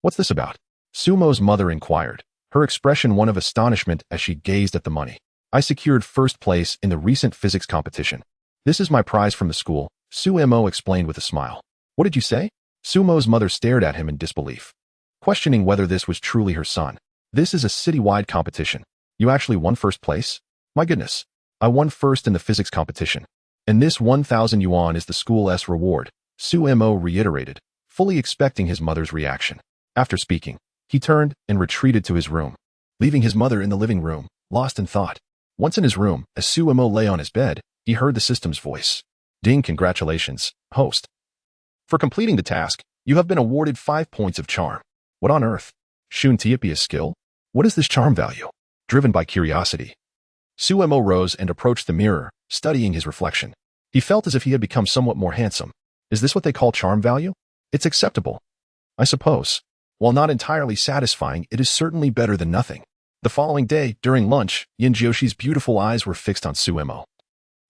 what's this about? Su Mo's mother inquired, her expression one of astonishment as she gazed at the money. I secured first place in the recent physics competition. This is my prize from the school, Su Mo explained with a smile. What did you say? Su Mo's mother stared at him in disbelief, questioning whether this was truly her son. This is a citywide competition. You actually won first place? My goodness, I won first in the physics competition. And this 1,000 yuan is the school's reward, Su Mo reiterated, fully expecting his mother's reaction. After speaking, he turned and retreated to his room, leaving his mother in the living room, lost in thought. Once in his room, as Su Mo lay on his bed, he heard the system's voice. Ding, congratulations, host. For completing the task, you have been awarded 5 points of charm. What on earth? Shun Tiapia's skill? What is this charm value? Driven by curiosity, Su Mo rose and approached the mirror, studying his reflection. He felt as if he had become somewhat more handsome. Is this what they call charm value? It's acceptable, I suppose. While not entirely satisfying, it is certainly better than nothing. The following day, during lunch, Yin Jioshi's beautiful eyes were fixed on Su Mo.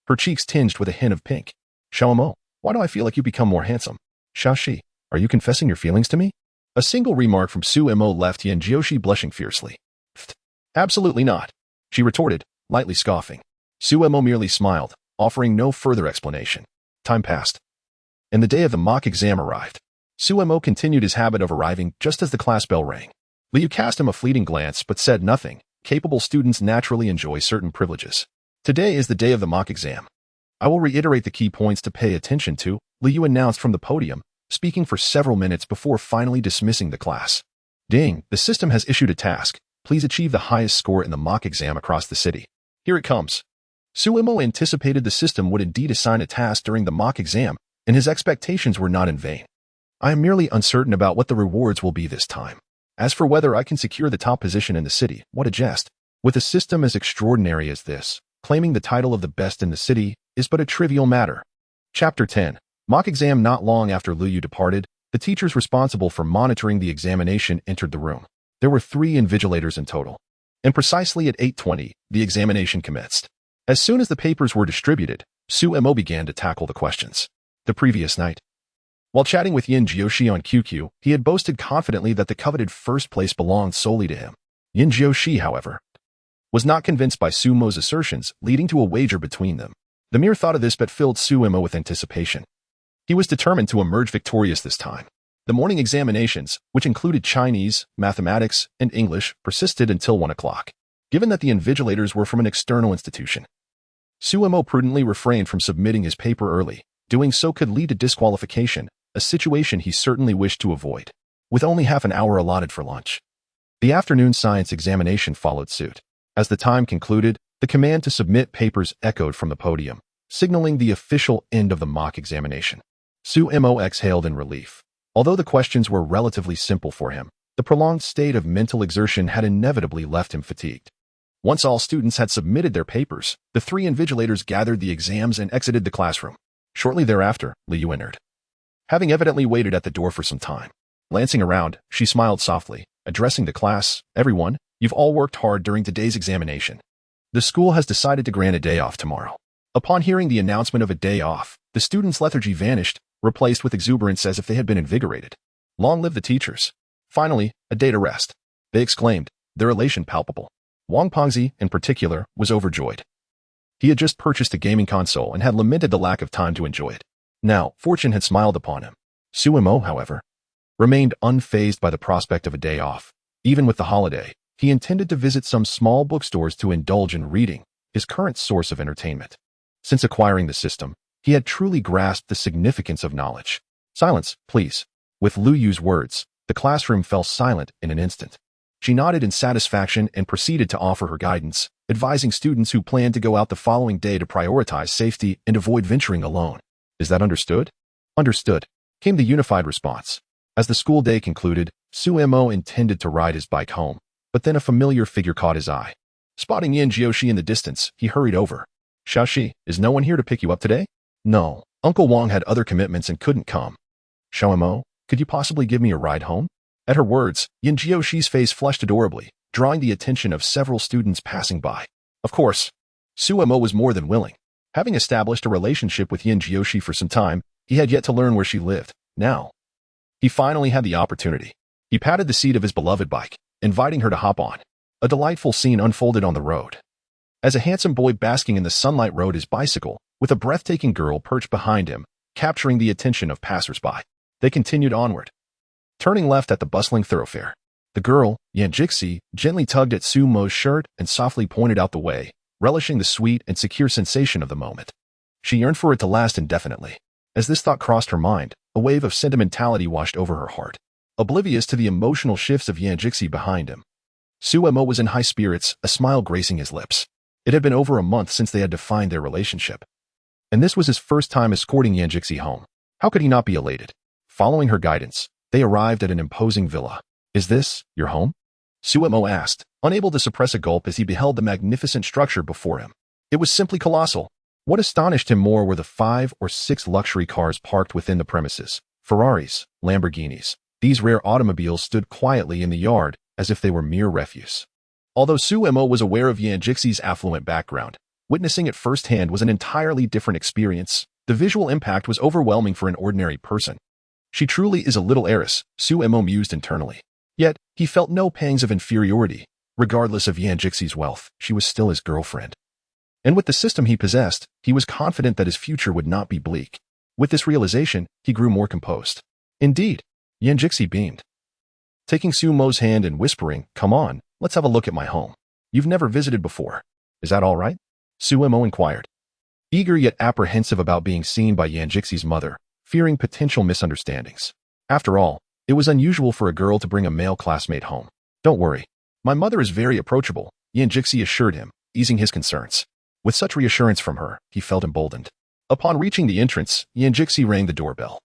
Her cheeks tinged with a hint of pink. Xiao Mo, why do I feel like you become more handsome? Xiaoxi, are you confessing your feelings to me? A single remark from Su Mo left Yin Jiushi blushing fiercely. Absolutely not, she retorted, lightly scoffing. Su Mo merely smiled, offering no further explanation. Time passed, and the day of the mock exam arrived. Su Mo continued his habit of arriving just as the class bell rang. Liu cast him a fleeting glance but said nothing. Capable students naturally enjoy certain privileges. Today is the day of the mock exam. I will reiterate the key points to pay attention to, Liu announced from the podium, speaking for several minutes before finally dismissing the class. Ding, the system has issued a task. Please achieve the highest score in the mock exam across the city. Here it comes. Su Mo anticipated the system would indeed assign a task during the mock exam, and his expectations were not in vain. I am merely uncertain about what the rewards will be this time. As for whether I can secure the top position in the city, what a jest. With a system as extraordinary as this, claiming the title of the best in the city is but a trivial matter. Chapter 10. Mock exam. Not long after Liu departed, the teachers responsible for monitoring the examination entered the room. There were 3 invigilators in total. And precisely at 8:20, the examination commenced. As soon as the papers were distributed, Su Mo began to tackle the questions. The previous night, while chatting with Yin Jiushi on QQ, he had boasted confidently that the coveted first place belonged solely to him. Yin Jiushi, however, was not convinced by Su Mo's assertions, leading to a wager between them. The mere thought of this bet filled Su Mo with anticipation. He was determined to emerge victorious this time. The morning examinations, which included Chinese, mathematics, and English, persisted until 1 o'clock. Given that the invigilators were from an external institution, Su Mo prudently refrained from submitting his paper early. Doing so could lead to disqualification, a situation he certainly wished to avoid. With only half an hour allotted for lunch, the afternoon science examination followed suit. As the time concluded, the command to submit papers echoed from the podium, signaling the official end of the mock examination. Su Mo exhaled in relief. Although the questions were relatively simple for him, the prolonged state of mental exertion had inevitably left him fatigued. Once all students had submitted their papers, the 3 invigilators gathered the exams and exited the classroom. Shortly thereafter, Liu entered. Having evidently waited at the door for some time, glancing around, she smiled softly, addressing the class. Everyone, you've all worked hard during today's examination. The school has decided to grant a day off tomorrow. Upon hearing the announcement of a day off, the students' lethargy vanished, replaced with exuberance as if they had been invigorated. Long live the teachers. Finally, a day to rest, they exclaimed, their elation palpable. Wang Pengzi, in particular, was overjoyed. He had just purchased a gaming console and had lamented the lack of time to enjoy it. Now, fortune had smiled upon him. Su Mo, however, remained unfazed by the prospect of a day off. Even with the holiday, he intended to visit some small bookstores to indulge in reading, his current source of entertainment. Since acquiring the system, he had truly grasped the significance of knowledge. Silence, please. With Liu Yu's words, the classroom fell silent in an instant. She nodded in satisfaction and proceeded to offer her guidance, advising students who planned to go out the following day to prioritize safety and avoid venturing alone. Is that understood? Understood, came the unified response. As the school day concluded, Su Mo intended to ride his bike home, but then a familiar figure caught his eye. Spotting Yin Jiushi in the distance, he hurried over. Xiaoxi, is no one here to pick you up today? No, Uncle Wang had other commitments and couldn't come. Xiaomo, could you possibly give me a ride home? At her words, Yin Jioshi's face flushed adorably, drawing the attention of several students passing by. Of course, Suemo was more than willing. Having established a relationship with Yin Jioshi for some time, he had yet to learn where she lived. Now, he finally had the opportunity. He patted the seat of his beloved bike, inviting her to hop on. A delightful scene unfolded on the road. As a handsome boy basking in the sunlight rode his bicycle, with a breathtaking girl perched behind him, capturing the attention of passers-by. They continued onward. Turning left at the bustling thoroughfare, the girl, Yan Jixi, gently tugged at Sumo's shirt and softly pointed out the way, relishing the sweet and secure sensation of the moment. She yearned for it to last indefinitely. As this thought crossed her mind, a wave of sentimentality washed over her heart, oblivious to the emotional shifts of Yan Jixi behind him. Suemo was in high spirits, a smile gracing his lips. It had been over a month since they had defined their relationship. And this was his first time escorting Yan Jixi home. How could he not be elated? Following her guidance, they arrived at an imposing villa. Is this your home? Suemo asked, unable to suppress a gulp as he beheld the magnificent structure before him. It was simply colossal. What astonished him more were the 5 or 6 luxury cars parked within the premises. Ferraris, Lamborghinis. These rare automobiles stood quietly in the yard as if they were mere refuse. Although Suemo was aware of Yan Jixi's affluent background, witnessing it firsthand was an entirely different experience. The visual impact was overwhelming for an ordinary person. She truly is a little heiress, Suemo mused internally. Yet, he felt no pangs of inferiority. Regardless of Yan Jixi's wealth, she was still his girlfriend. And with the system he possessed, he was confident that his future would not be bleak. With this realization, he grew more composed. Indeed, Yan Jixi beamed. Taking Sumo's hand and whispering, "Come on, let's have a look at my home. You've never visited before. Is that all right?" Suemo inquired. Eager yet apprehensive about being seen by Yan Jixi's mother, fearing potential misunderstandings. After all, it was unusual for a girl to bring a male classmate home. "Don't worry. My mother is very approachable," Yan Jixi assured him, easing his concerns. With such reassurance from her, he felt emboldened. Upon reaching the entrance, Yan Jixi rang the doorbell.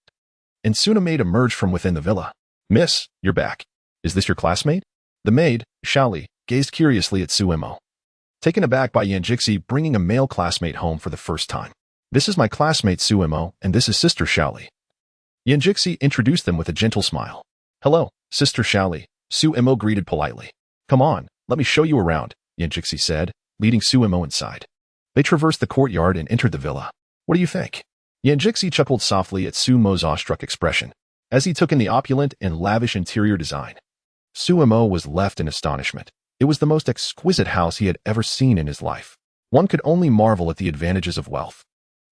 And soon a maid emerged from within the villa. "Miss, you're back. Is this your classmate?" The maid, Xiaoli, gazed curiously at Suemo. Taken aback by Yan Jixi bringing a male classmate home for the first time. "This is my classmate Suemo, and this is Sister Xiaoli." Yan Jixi introduced them with a gentle smile. "Hello, Sister Xiaoli," Suemo greeted politely. "Come on, let me show you around," Yan Jixi said, leading Suemo inside. They traversed the courtyard and entered the villa. "What do you think?" Yan Jixi chuckled softly at Suemo's awestruck expression, as he took in the opulent and lavish interior design. Suemo was left in astonishment. It was the most exquisite house he had ever seen in his life. One could only marvel at the advantages of wealth.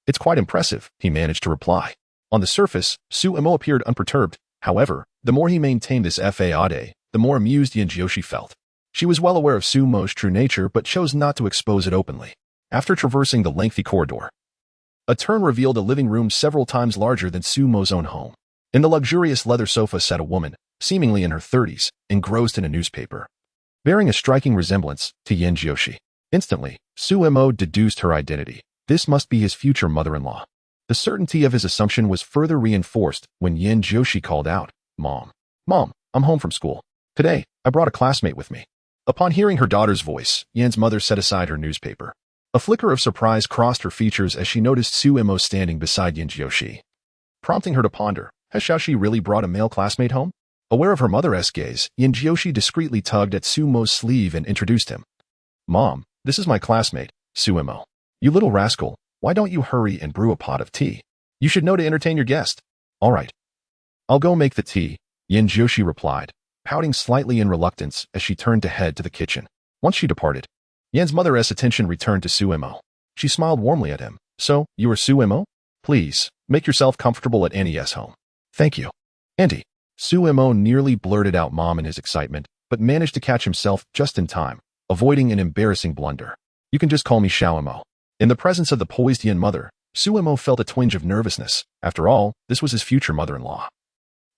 "It's quite impressive," he managed to reply. On the surface, Suemo appeared unperturbed. However, the more he maintained this facade, the more amused Yin Jioshi felt. She was well aware of Suemo's true nature but chose not to expose it openly. After traversing the lengthy corridor, a turn revealed a living room several times larger than Suemo's own home. In the luxurious leather sofa sat a woman, seemingly in her 30s, engrossed in a newspaper, bearing a striking resemblance to Yin Jioshi. Instantly, Suemo deduced her identity. This must be his future mother-in-law. The certainty of his assumption was further reinforced when Yin Jioshi called out, "Mom, I'm home from school. Today, I brought a classmate with me." Upon hearing her daughter's voice, Yan's mother set aside her newspaper. A flicker of surprise crossed her features as she noticed Suemo standing beside Yin Jioshi, prompting her to ponder, has Xiaoxi really brought a male classmate home? Aware of her mother's gaze, Yin Jioshi discreetly tugged at Suemo's sleeve and introduced him. "Mom, this is my classmate, Suemo. You little rascal, why don't you hurry and brew a pot of tea? You should know to entertain your guest." "All right. I'll go make the tea," Yin Jioshi replied, pouting slightly in reluctance as she turned to head to the kitchen. Once she departed, Yan's mother's attention returned to Suemo. She smiled warmly at him. "So, you are Suemo? Please, make yourself comfortable at Annie's home." "Thank you, Auntie." Suemo nearly blurted out mom in his excitement, but managed to catch himself just in time, avoiding an embarrassing blunder. "You can just call me Xiaomo." In the presence of the poised Yin mother, Suemo felt a twinge of nervousness. After all, this was his future mother-in-law.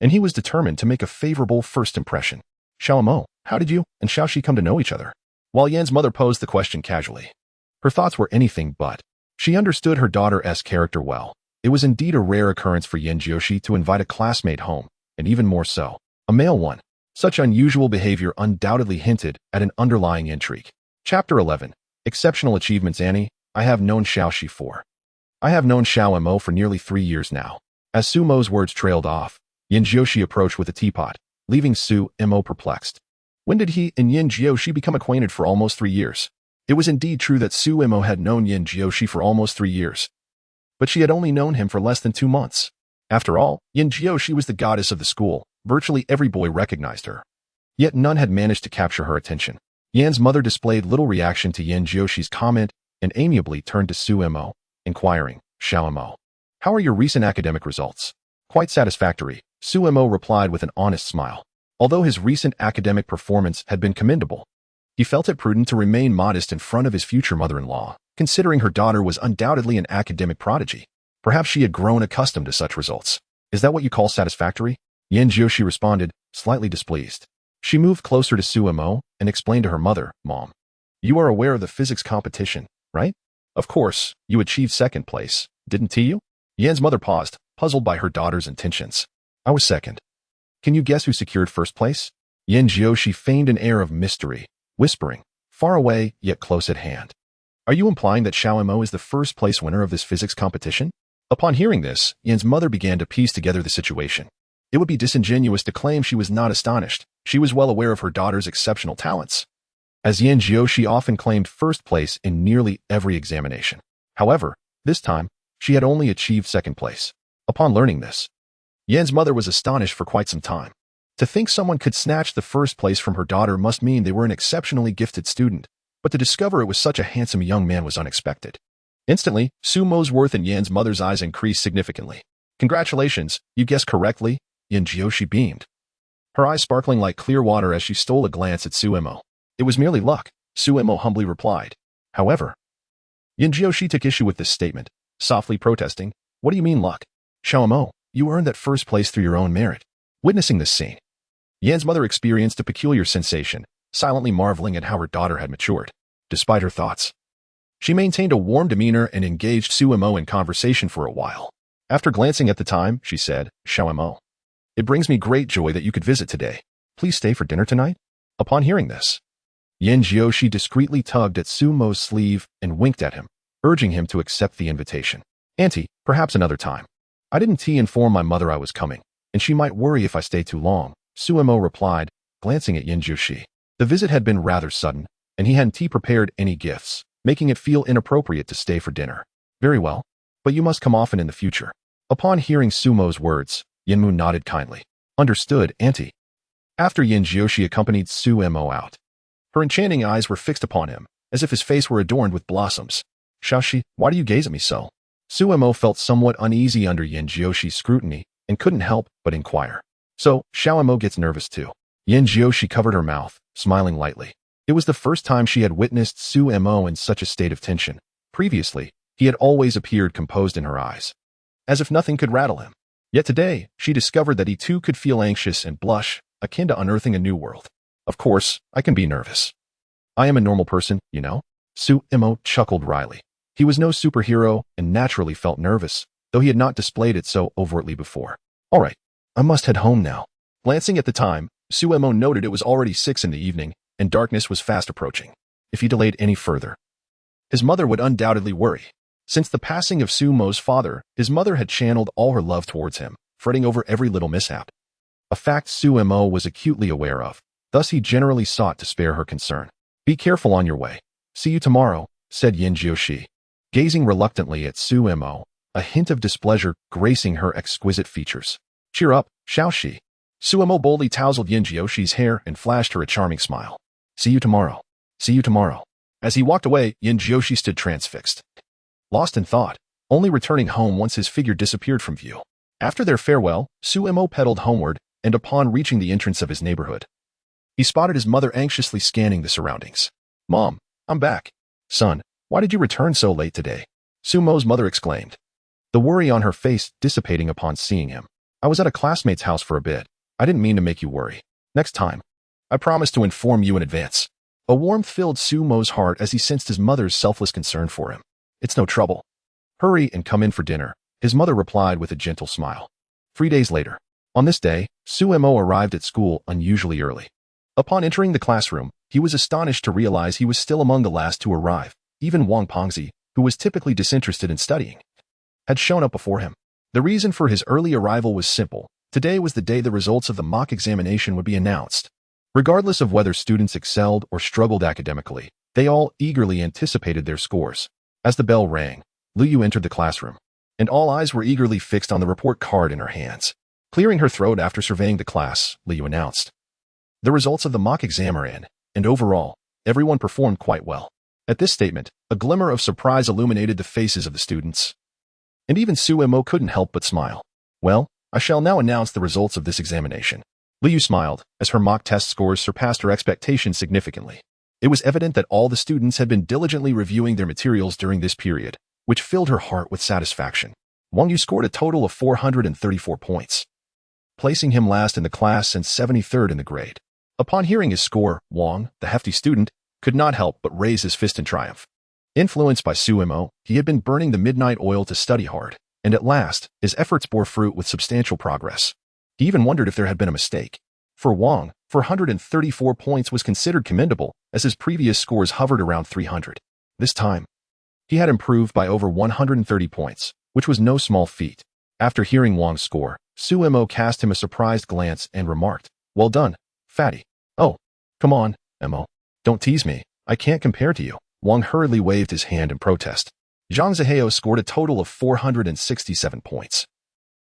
And he was determined to make a favorable first impression. "Xiaomo, how did you and Xiaoxi come to know each other?" While Yan's mother posed the question casually, her thoughts were anything but. She understood her daughter's character well. It was indeed a rare occurrence for Yin Jioshi to invite a classmate home, and even more so, a male one. Such unusual behavior undoubtedly hinted at an underlying intrigue. Chapter 11. Exceptional Achievements. Annie, I have known Xiaoxi for I have known Xiao Mo for nearly 3 years now. As Su Mo's words trailed off, Yin Jiushi approached with a teapot, leaving Su Mo perplexed. When did he and Yin Jiushi become acquainted for almost 3 years? It was indeed true that Su Mo had known Yin Jiushi for almost 3 years, but she had only known him for less than 2 months. After all, Yin Jiushi was the goddess of the school. Virtually every boy recognized her. Yet none had managed to capture her attention. Yan's mother displayed little reaction to Yin Jiushi's comment and amiably turned to Su Mo, inquiring, Xiao Mo, how are your recent academic results? Quite satisfactory, Su Mo replied with an honest smile. Although his recent academic performance had been commendable, he felt it prudent to remain modest in front of his future mother-in-law, considering her daughter was undoubtedly an academic prodigy. Perhaps she had grown accustomed to such results. Is that what you call satisfactory? Yin Jiushi responded, slightly displeased. She moved closer to Su Mo and explained to her mother, Mom, you are aware of the physics competition, right? Of course, you achieved second place, didn't you? Yan's mother paused, puzzled by her daughter's intentions. I was second. Can you guess who secured first place? Yin Jiushi feigned an air of mystery, whispering, far away yet close at hand. Are you implying that Xiao Mo is the first place winner of this physics competition? Upon hearing this, Yin's mother began to piece together the situation. It would be disingenuous to claim she was not astonished. She was well aware of her daughter's exceptional talents, as Yin Jiushi often claimed first place in nearly every examination. However, this time, she had only achieved second place. Upon learning this, Yan's mother was astonished for quite some time. To think someone could snatch the first place from her daughter must mean they were an exceptionally gifted student, but to discover it was such a handsome young man was unexpected. Instantly, Su Mo's worth in Yan's mother's eyes increased significantly. Congratulations, you guessed correctly, Yin Jiushi beamed, her eyes sparkling like clear water as she stole a glance at Su Mo. It was merely luck, Su Mo humbly replied. However, Yin Jiushi took issue with this statement, softly protesting, what do you mean luck? Xiao Mo, you earned that first place through your own merit. Witnessing this scene, Yan's mother experienced a peculiar sensation, silently marveling at how her daughter had matured. Despite her thoughts, she maintained a warm demeanor and engaged Su Mo in conversation for a while. After glancing at the time, she said, Xiao Mo, it brings me great joy that you could visit today. Please stay for dinner tonight? Upon hearing this, Yin Jiushi discreetly tugged at Su Mo's sleeve and winked at him, urging him to accept the invitation. Auntie, perhaps another time. I didn't inform my mother I was coming, and she might worry if I stay too long, Su Mo replied, glancing at Yin Jiushi. The visit had been rather sudden, and he hadn't prepared any gifts, making it feel inappropriate to stay for dinner. Very well, but you must come often in the future. Upon hearing Su Mo's words, Yin Mu nodded kindly. Understood, Auntie. After Yin Jiushi accompanied Su Mo out, her enchanting eyes were fixed upon him, as if his face were adorned with blossoms. Xiaoxi, why do you gaze at me so? Su Mo felt somewhat uneasy under Yin Jiushi's scrutiny and couldn't help but inquire. So, Xiao Mo gets nervous too. Yin Jiushi covered her mouth, smiling lightly. It was the first time she had witnessed Su Mo in such a state of tension. Previously, he had always appeared composed in her eyes, as if nothing could rattle him. Yet today, she discovered that he too could feel anxious and blush, akin to unearthing a new world. Of course, I can be nervous. I am a normal person, you know? Su Mo chuckled wryly. He was no superhero and naturally felt nervous, though he had not displayed it so overtly before. All right, I must head home now. Glancing at the time, Su Mo noted it was already 6 in the evening, and darkness was fast approaching. If he delayed any further, his mother would undoubtedly worry. Since the passing of Su Mo's father, his mother had channeled all her love towards him, fretting over every little mishap. A fact Su Mo was acutely aware of, thus he generally sought to spare her concern. Be careful on your way. See you tomorrow, said Yin Jiushi, gazing reluctantly at Su Mo, a hint of displeasure gracing her exquisite features. Cheer up, Xiaoxi. Su Mo boldly tousled Yin Jiushi's hair and flashed her a charming smile. See you tomorrow. See you tomorrow. As he walked away, Yin Jiushi stood transfixed, lost in thought, only returning home once his figure disappeared from view. After their farewell, Su Mo pedaled homeward, and upon reaching the entrance of his neighborhood, he spotted his mother anxiously scanning the surroundings. Mom, I'm back. Son, why did you return so late today? Su Mo's mother exclaimed, the worry on her face dissipating upon seeing him. I was at a classmate's house for a bit. I didn't mean to make you worry. Next time, I promise to inform you in advance. A warmth filled Su Mo's heart as he sensed his mother's selfless concern for him. It's no trouble. Hurry and come in for dinner, his mother replied with a gentle smile. 3 days later, on this day, Su Mo arrived at school unusually early. Upon entering the classroom, he was astonished to realize he was still among the last to arrive. Even Wang Pengzi, who was typically disinterested in studying, had shown up before him. The reason for his early arrival was simple. Today was the day the results of the mock examination would be announced. Regardless of whether students excelled or struggled academically, they all eagerly anticipated their scores. As the bell rang, Luyu entered the classroom, and all eyes were eagerly fixed on the report card in her hands. Clearing her throat after surveying the class, Luyu announced, "The results of the mock exam are in, and overall, everyone performed quite well." At this statement, a glimmer of surprise illuminated the faces of the students. And even Suemo couldn't help but smile. "Well, I shall now announce the results of this examination." Liu smiled, as her mock test scores surpassed her expectations significantly. It was evident that all the students had been diligently reviewing their materials during this period, which filled her heart with satisfaction. Wang Yu scored a total of 434 points, placing him last in the class and 73rd in the grade. Upon hearing his score, Wang, the hefty student, could not help but raise his fist in triumph. Influenced by Suemo, he had been burning the midnight oil to study hard, and at last, his efforts bore fruit with substantial progress. He even wondered if there had been a mistake. For Wang, 434 points was considered commendable, as his previous scores hovered around 300. This time, he had improved by over 130 points, which was no small feat. After hearing Wang's score, Suemo cast him a surprised glance and remarked, "Well done, fatty." "Oh, come on, Mo. Don't tease me. I can't compare to you." Wang hurriedly waved his hand in protest. Zhang Zihao scored a total of 467 points,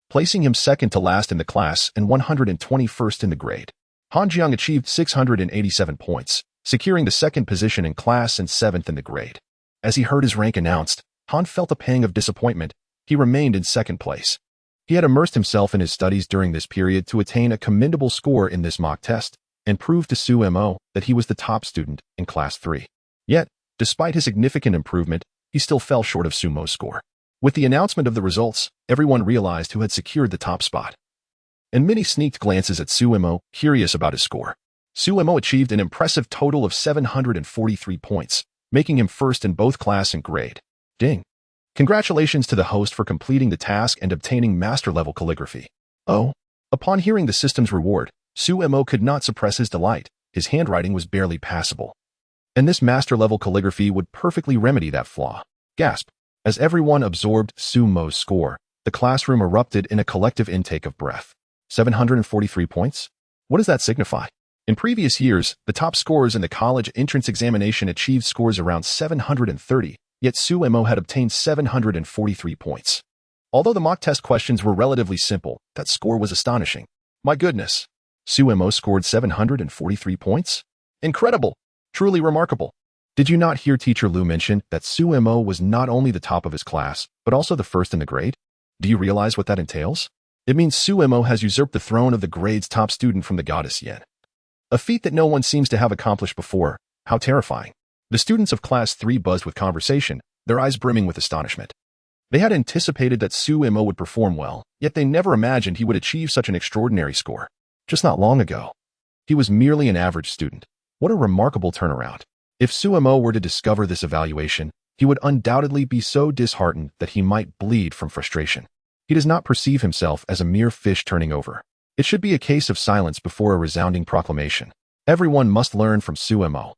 placing him second to last in the class and 121st in the grade. Han Jiang achieved 687 points, securing the second position in class and 7th in the grade. As he heard his rank announced, Han felt a pang of disappointment. He remained in second place. He had immersed himself in his studies during this period to attain a commendable score in this mock test, and proved to Suemo that he was the top student in class 3. Yet, despite his significant improvement, he still fell short of Sumo's score. With the announcement of the results, everyone realized who had secured the top spot. And many sneaked glances at Suemo, curious about his score. Suemo achieved an impressive total of 743 points, making him first in both class and grade. Ding! Congratulations to the host for completing the task and obtaining master-level calligraphy. Oh! Upon hearing the system's reward, Suemo could not suppress his delight. His handwriting was barely passable, and this master-level calligraphy would perfectly remedy that flaw. Gasp! As everyone absorbed Sumo's score, the classroom erupted in a collective intake of breath. 743 points? What does that signify? In previous years, the top scorers in the college entrance examination achieved scores around 730, yet Suemo had obtained 743 points. Although the mock test questions were relatively simple, that score was astonishing. My goodness! Suemo scored 743 points? Incredible! Truly remarkable! Did you not hear Teacher Lu mention that Suemo was not only the top of his class, but also the first in the grade? Do you realize what that entails? It means Suemo has usurped the throne of the grade's top student from the goddess Yen. A feat that no one seems to have accomplished before. How terrifying. The students of Class 3 buzzed with conversation, their eyes brimming with astonishment. They had anticipated that Suemo would perform well, yet they never imagined he would achieve such an extraordinary score. Just not long ago, he was merely an average student. What a remarkable turnaround. If Suemo were to discover this evaluation, he would undoubtedly be so disheartened that he might bleed from frustration. He does not perceive himself as a mere fish turning over. It should be a case of silence before a resounding proclamation. Everyone must learn from Suemo.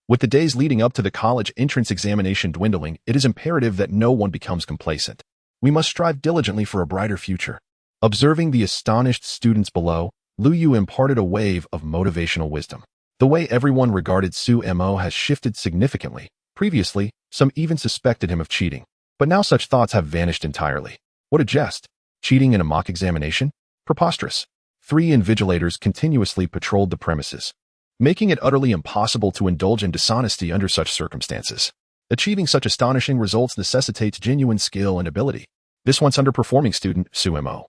With the days leading up to the college entrance examination dwindling, it is imperative that no one becomes complacent. We must strive diligently for a brighter future. Observing the astonished students below, Lu Yu imparted a wave of motivational wisdom. The way everyone regarded Suemo has shifted significantly. Previously, some even suspected him of cheating. But now such thoughts have vanished entirely. What a jest! Cheating in a mock examination? Preposterous. 3 invigilators continuously patrolled the premises, making it utterly impossible to indulge in dishonesty under such circumstances. Achieving such astonishing results necessitates genuine skill and ability. This once underperforming student, Suemo,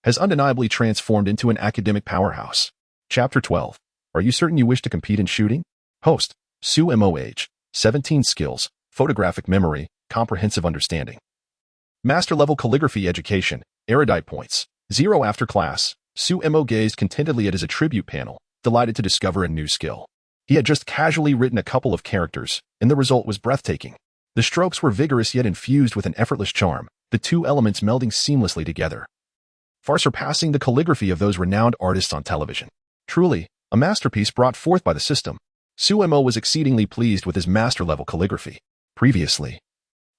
has undeniably transformed into an academic powerhouse. Chapter 12. Are you certain you wish to compete in shooting? Host, Suemo age, 17 skills, photographic memory, comprehensive understanding. Master-level calligraphy education, erudite points, 0 after class. Suemo gazed contentedly at his attribute panel, delighted to discover a new skill. He had just casually written a couple of characters, and the result was breathtaking. The strokes were vigorous yet infused with an effortless charm, the 2 elements melding seamlessly together, far surpassing the calligraphy of those renowned artists on television. Truly, a masterpiece brought forth by the system. Suemo was exceedingly pleased with his master-level calligraphy. Previously,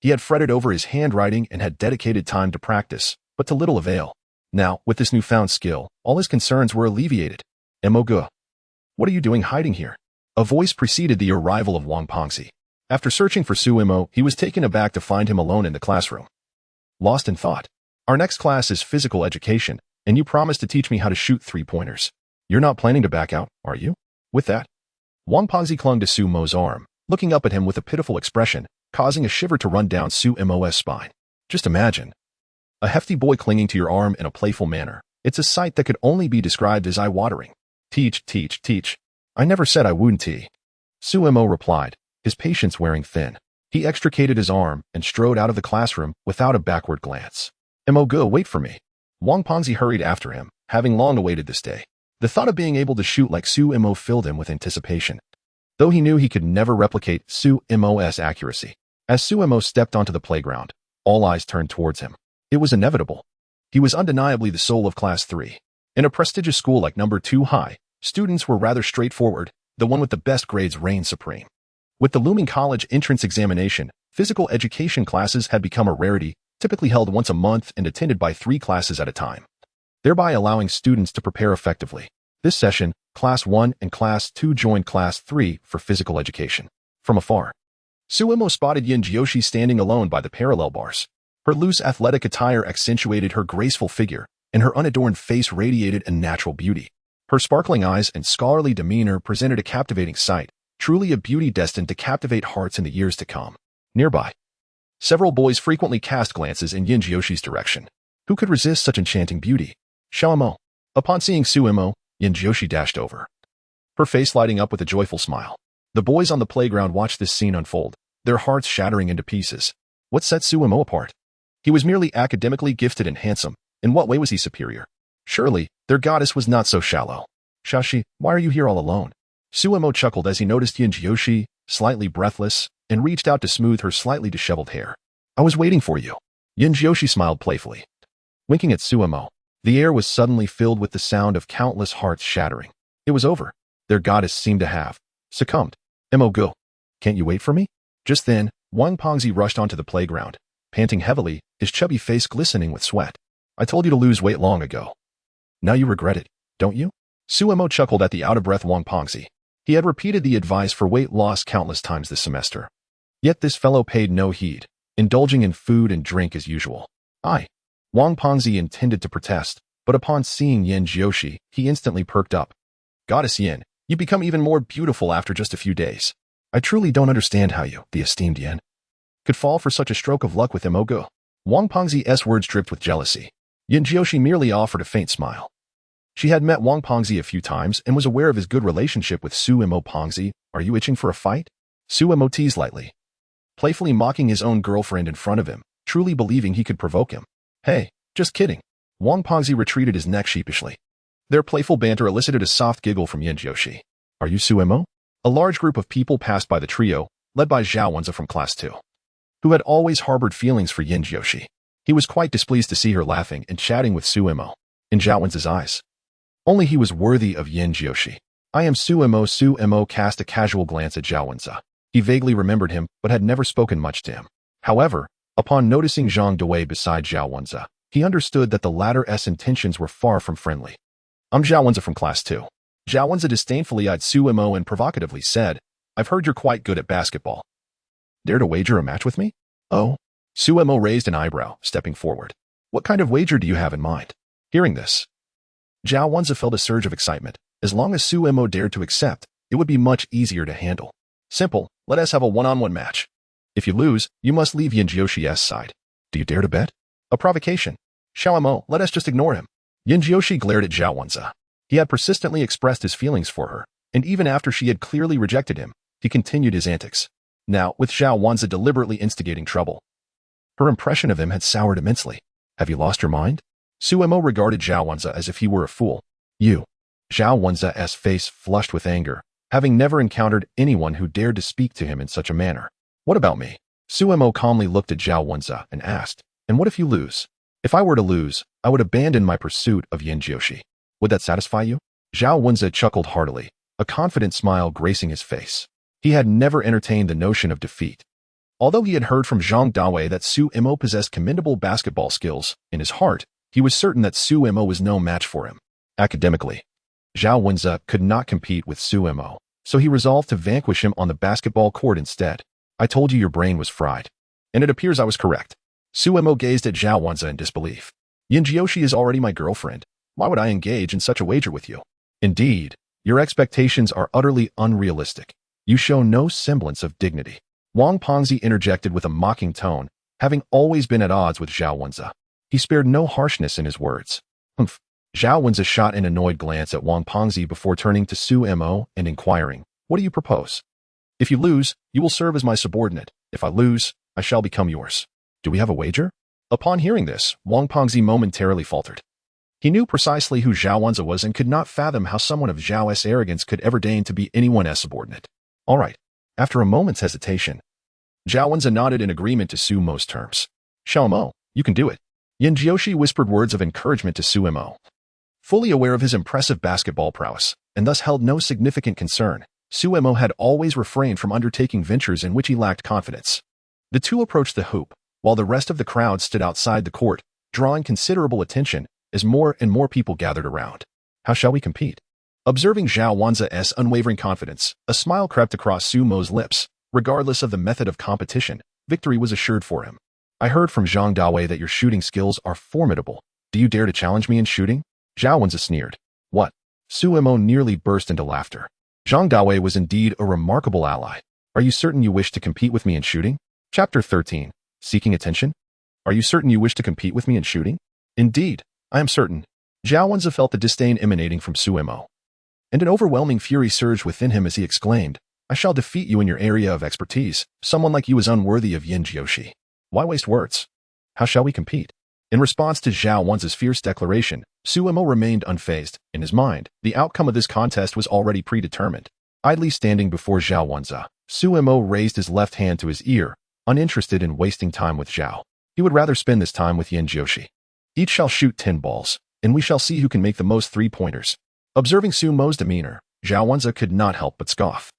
He had fretted over his handwriting and had dedicated time to practice, but to little avail. Now, with this newfound skill, all his concerns were alleviated. "Emogu, what are you doing hiding here?" A voice preceded the arrival of Wang Pengzi. After searching for Suimo, he was taken aback to find him alone in the classroom. Lost in thought. "Our next class is physical education, and you promised to teach me how to shoot three-pointers. You're not planning to back out, are you?" With that, Wang Pengzi clung to Sumo's arm, looking up at him with a pitiful expression, causing a shiver to run down Sumo's spine. Just imagine. A hefty boy clinging to your arm in a playful manner. It's a sight that could only be described as eye-watering. "Teach, teach, teach. I never said I wouldn't teach." Sumo replied, his patience wearing thin. He extricated his arm and strode out of the classroom without a backward glance. "Emogu, wait for me." Wang Pengzi hurried after him, having long awaited this day. The thought of being able to shoot like Sumo filled him with anticipation. Though he knew he could never replicate Sumo's accuracy. As Sumo stepped onto the playground, all eyes turned towards him. It was inevitable. He was undeniably the soul of Class 3. In a prestigious school like number 2 high, students were rather straightforward, the one with the best grades reigned supreme. With the looming college entrance examination, physical education classes had become a rarity, typically held once a month and attended by 3 classes at a time, thereby allowing students to prepare effectively. This session, Class 1 and Class 2 joined Class 3 for physical education. From afar, Suimo spotted Yin Jiyoshi standing alone by the parallel bars. Her loose athletic attire accentuated her graceful figure, and her unadorned face radiated a natural beauty. Her sparkling eyes and scholarly demeanor presented a captivating sight, truly a beauty destined to captivate hearts in the years to come. Nearby, several boys frequently cast glances in Yin Jiyoshi's direction. Who could resist such enchanting beauty? Xiaomo. Upon seeing Suimo, Yin Jiyoshi dashed over, her face lighting up with a joyful smile. The boys on the playground watched this scene unfold, their hearts shattering into pieces. What set Suimo apart? He was merely academically gifted and handsome. In what way was he superior? Surely, their goddess was not so shallow. "Shashi, why are you here all alone?" Suimo chuckled as he noticed Yin Jiyoshi, slightly breathless, and reached out to smooth her slightly disheveled hair. "I was waiting for you." Yin Jiyoshi smiled playfully. Winking at Suimo, the air was suddenly filled with the sound of countless hearts shattering. It was over. Their goddess seemed to have succumbed. "Emogu, can't you wait for me?" Just then, Wang Pengzi rushed onto the playground, panting heavily, his chubby face glistening with sweat. "I told you to lose weight long ago. Now you regret it, don't you?" Suimo chuckled at the out-of-breath Wang Pengzi. He had repeated the advice for weight loss countless times this semester. Yet this fellow paid no heed, indulging in food and drink as usual. Wang Pengzi intended to protest, but upon seeing Yin Jiyoshi, he instantly perked up. "Goddess Yin, you become even more beautiful after just a few days. I truly don't understand how you, the esteemed Yin, could fall for such a stroke of luck with Emogu." Wang Pengzi's words dripped with jealousy. Yin Jiyoshi merely offered a faint smile. She had met Wang Pengzi a few times and was aware of his good relationship with Suimo Pengzi. "Are you itching for a fight?" Suimo teased lightly, playfully mocking his own girlfriend in front of him, truly believing he could provoke him. "Hey, just kidding." Wang Pengzi retreated his neck sheepishly. Their playful banter elicited a soft giggle from Yin Jiyoshi. "Are you Suimo?" A large group of people passed by the trio, led by Zhao Wenza from Class 2, who had always harbored feelings for Yin Jiyoshi. He was quite displeased to see her laughing and chatting with Suimo. In Zhao Wenza's eyes, only he was worthy of Yin Jiyoshi. "I am Suimo." Suimo cast a casual glance at Zhao Wenza. He vaguely remembered him, but had never spoken much to him. However, upon noticing Zhang Dewei beside Zhao Wenza, he understood that the latter's intentions were far from friendly. "I'm Zhao Wenza from Class 2. Zhao Wenza disdainfully eyed Suimo and provocatively said, "I've heard you're quite good at basketball. Dare to wager a match with me?" "Oh?" Suimo raised an eyebrow, stepping forward. "What kind of wager do you have in mind?" Hearing this, Zhao Wenza felt a surge of excitement. As long as Suimo dared to accept, it would be much easier to handle. "Simple, let us have a one-on-one match. If you lose, you must leave Yin Jiyoshi's side. Do you dare to bet?" "A provocation. Xiaomo, let us just ignore him." Yin Jiyoshi glared at Zhao Wenza. He had persistently expressed his feelings for her, and even after she had clearly rejected him, he continued his antics. Now, with Zhao Wenza deliberately instigating trouble, her impression of him had soured immensely. "Have you lost your mind?" Suimo regarded Zhao Wenza as if he were a fool. "You." Zhao Wenza's face flushed with anger, having never encountered anyone who dared to speak to him in such a manner. "What about me?" Suimo calmly looked at Zhao Wenza and asked, "And what if you lose?" "If I were to lose, I would abandon my pursuit of Yin Jiyoshi. Would that satisfy you?" Zhao Wenza chuckled heartily, a confident smile gracing his face. He had never entertained the notion of defeat. Although he had heard from Zhang Dawei that Su Imo possessed commendable basketball skills, in his heart, he was certain that Su Imo was no match for him. Academically, Zhao Wenze could not compete with Su Imo, so he resolved to vanquish him on the basketball court instead. I told you your brain was fried. And it appears I was correct. Su Imo gazed at Zhao Wenze in disbelief. Yin Jiushi is already my girlfriend. Why would I engage in such a wager with you? Indeed, your expectations are utterly unrealistic. You show no semblance of dignity. Wang Pengzi interjected with a mocking tone, having always been at odds with Zhao Wenze. He spared no harshness in his words. Humph. Zhao Wenze shot an annoyed glance at Wang Pengzi before turning to Su Imo and inquiring, what do you propose? If you lose, you will serve as my subordinate. If I lose, I shall become yours. Do we have a wager? Upon hearing this, Wang Pengzi momentarily faltered. He knew precisely who Zhao Wenze was and could not fathom how someone of Zhao's arrogance could ever deign to be anyone's subordinate. All right. After a moment's hesitation, Zhao Wenze nodded in agreement to Su Mo's terms. Xiao Mo, you can do it. Yin Jiushi whispered words of encouragement to Su Imo. Fully aware of his impressive basketball prowess, and thus held no significant concern, Su Imo had always refrained from undertaking ventures in which he lacked confidence. The two approached the hoop, while the rest of the crowd stood outside the court, drawing considerable attention as more and more people gathered around. How shall we compete? Observing Zhao Wenze's unwavering confidence, a smile crept across Su Mo's lips. Regardless of the method of competition, victory was assured for him. I heard from Zhang Dawei that your shooting skills are formidable. Do you dare to challenge me in shooting? Zhao Wenze sneered. What? Su Imo nearly burst into laughter. Zhang Dawei was indeed a remarkable ally. Are you certain you wish to compete with me in shooting? Chapter 13. Seeking attention? Are you certain you wish to compete with me in shooting? Indeed, I am certain. Zhao Wenze felt the disdain emanating from Su Imo. And an overwhelming fury surged within him as he exclaimed, I shall defeat you in your area of expertise. Someone like you is unworthy of Yin Jiushi. Why waste words? How shall we compete? In response to Zhao Wenze's fierce declaration, Su Imo remained unfazed. In his mind, the outcome of this contest was already predetermined. Idly standing before Zhao Wenze, Su Imo raised his left hand to his ear, uninterested in wasting time with Zhao. He would rather spend this time with Yin Jiushi. Each shall shoot 10 balls, and we shall see who can make the most three-pointers. Observing Su Mo's demeanor, Zhao Wenze could not help but scoff.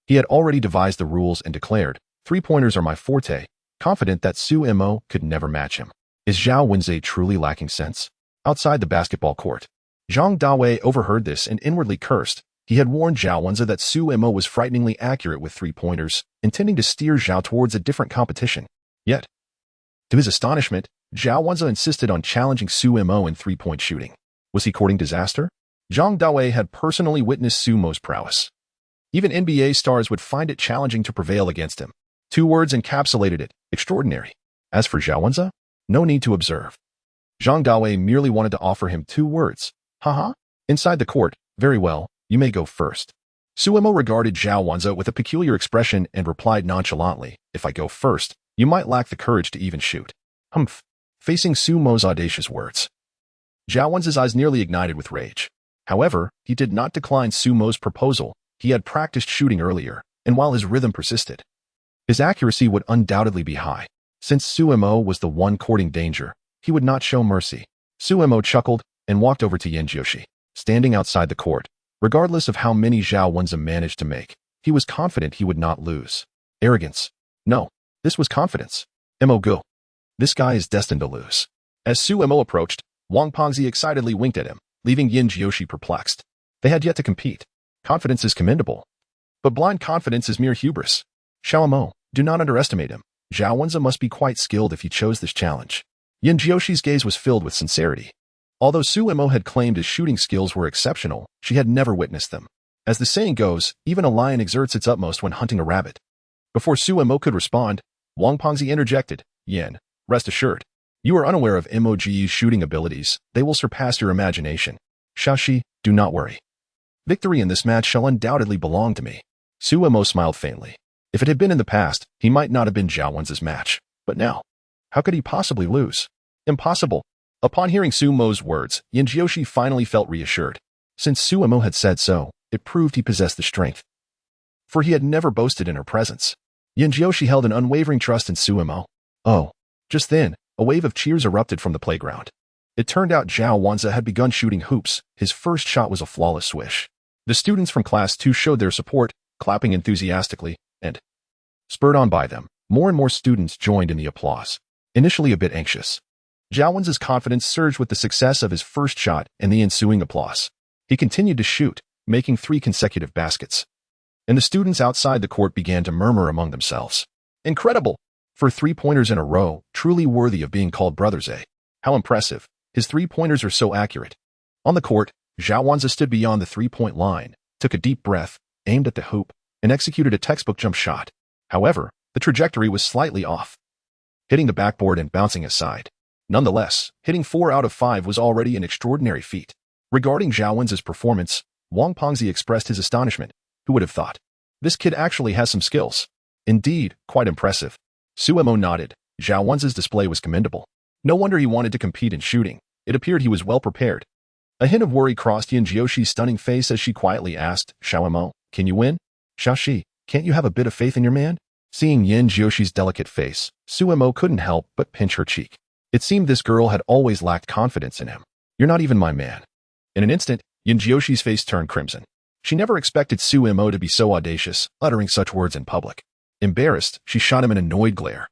He had already devised the rules and declared, three-pointers are my forte, confident that Su Imo could never match him. Is Zhao Wenze truly lacking sense? Outside the basketball court, Zhang Dawei overheard this and inwardly cursed. He had warned Zhao Wenze that Su Imo was frighteningly accurate with three-pointers, intending to steer Zhao towards a different competition. Yet, to his astonishment, Zhao Wenze insisted on challenging Su Imo in three-point shooting. Was he courting disaster? Zhang Dawei had personally witnessed Su Mo's prowess. Even NBA stars would find it challenging to prevail against him. 2 words encapsulated it, extraordinary. As for Zhao Wenze, no need to observe. Zhang Dawei merely wanted to offer him 2 words. Haha. Inside the court, very well, you may go first. Su Imo regarded Zhao Wenze with a peculiar expression and replied nonchalantly, if I go first, you might lack the courage to even shoot. Humph. Facing Su Mo's audacious words, Zhao Wenze's eyes nearly ignited with rage. However, he did not decline Su Mo's proposal. He had practiced shooting earlier, and while his rhythm persisted, his accuracy would undoubtedly be high. Since Su Imo was the one courting danger, he would not show mercy. Su Imo chuckled and walked over to Yin Jiushi. Standing outside the court, regardless of how many Zhao Wenze managed to make, he was confident he would not lose. Arrogance. No, this was confidence. Imo go. This guy is destined to lose. As Su Imo approached, Wang Pengzi excitedly winked at him, leaving Yin Jiushi perplexed. They had yet to compete. Confidence is commendable, but blind confidence is mere hubris. Xiao Mo, do not underestimate him. Zhao Wenze must be quite skilled if he chose this challenge. Yin Jiushi's gaze was filled with sincerity. Although Su Imo had claimed his shooting skills were exceptional, she had never witnessed them. As the saying goes, even a lion exerts its utmost when hunting a rabbit. Before Su Imo could respond, Wang Pengzi interjected, Yin, rest assured. You are unaware of Moge's shooting abilities. They will surpass your imagination. Shaoxi, do not worry. Victory in this match shall undoubtedly belong to me. Su Imo smiled faintly. If it had been in the past, he might not have been Zhao Wenze's match. But now, how could he possibly lose? Impossible. Upon hearing Su Mo's words, Yin Jiushi finally felt reassured. Since Su Imo had said so, it proved he possessed the strength. For he had never boasted in her presence. Yin Jiushi held an unwavering trust in Su Imo. Oh. Just then, a wave of cheers erupted from the playground. It turned out Zhao Wenze had begun shooting hoops. His first shot was a flawless swish. The students from Class 2 showed their support, clapping enthusiastically, and, spurred on by them, More and more students joined in the applause. Initially a bit anxious, Zhao Wen's confidence surged with the success of his first shot and the ensuing applause. He continued to shoot, making 3 consecutive baskets. And the students outside the court began to murmur among themselves. Incredible! For 3-pointers in a row, truly worthy of being called brothers, eh? How impressive. His 3-pointers are so accurate. On the court, Zhao Wenza stood beyond the 3-point line, took a deep breath, aimed at the hoop, and executed a textbook jump shot. However, the trajectory was slightly off, hitting the backboard and bouncing aside. Nonetheless, hitting 4 out of 5 was already an extraordinary feat. Regarding Zhao Wenza's performance, Wang Pengzi expressed his astonishment. Who would have thought? This kid actually has some skills. Indeed, quite impressive. Su Mo nodded. Zhao Wenza's display was commendable. No wonder he wanted to compete in shooting. It appeared he was well prepared. A hint of worry crossed Yin Jioshi's stunning face as she quietly asked, Xiao Mo, can you win? Xiaoxi, can't you have a bit of faith in your man? Seeing Yin Jioshi's delicate face, Su Mo couldn't help but pinch her cheek. It seemed this girl had always lacked confidence in him. You're not even my man. In an instant, Yin Jioshi's face turned crimson. She never expected Su Mo to be so audacious, uttering such words in public. Embarrassed, she shot him an annoyed glare.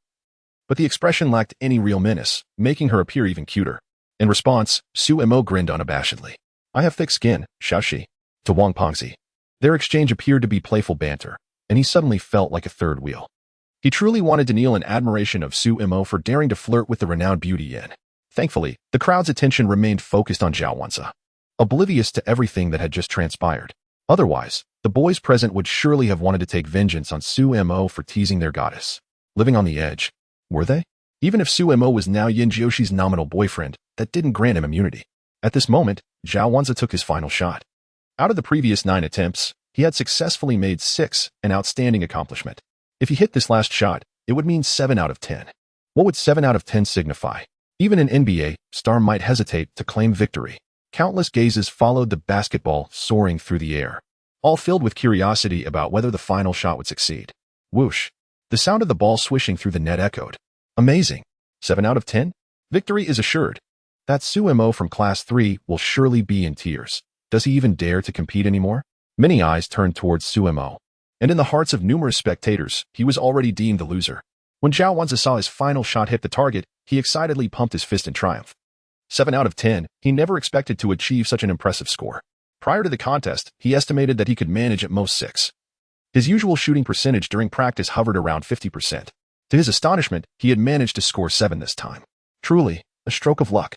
But the expression lacked any real menace, making her appear even cuter. In response, Su Mo grinned unabashedly. I have thick skin, Xiaoxi. To Wang Pengzi. Their exchange appeared to be playful banter, and he suddenly felt like a third wheel. He truly wanted to kneel in admiration of Su Mo for daring to flirt with the renowned beauty Yin. Thankfully, the crowd's attention remained focused on Zhao Wenza, oblivious to everything that had just transpired. Otherwise, the boys present would surely have wanted to take vengeance on Su Mo for teasing their goddess. Living on the edge. Were they? Even if Su Mo was now Yin Jioshi's nominal boyfriend, that didn't grant him immunity. At this moment, Zhao Wenza took his final shot. Out of the previous 9 attempts, he had successfully made 6, an outstanding accomplishment. If he hit this last shot, it would mean 7 out of 10. What would 7 out of 10 signify? Even an NBA star might hesitate to claim victory. Countless gazes followed the basketball soaring through the air, all filled with curiosity about whether the final shot would succeed. Whoosh! The sound of the ball swishing through the net echoed. Amazing! 7 out of 10? Victory is assured. That Su Mo from Class 3 will surely be in tears. Does he even dare to compete anymore? Many eyes turned towards Su Mo, and in the hearts of numerous spectators, he was already deemed the loser. When Zhao Wenza saw his final shot hit the target, he excitedly pumped his fist in triumph. 7 out of 10, he never expected to achieve such an impressive score. Prior to the contest, he estimated that he could manage at most 6. His usual shooting percentage during practice hovered around 50%. To his astonishment, he had managed to score 7 this time. Truly, a stroke of luck.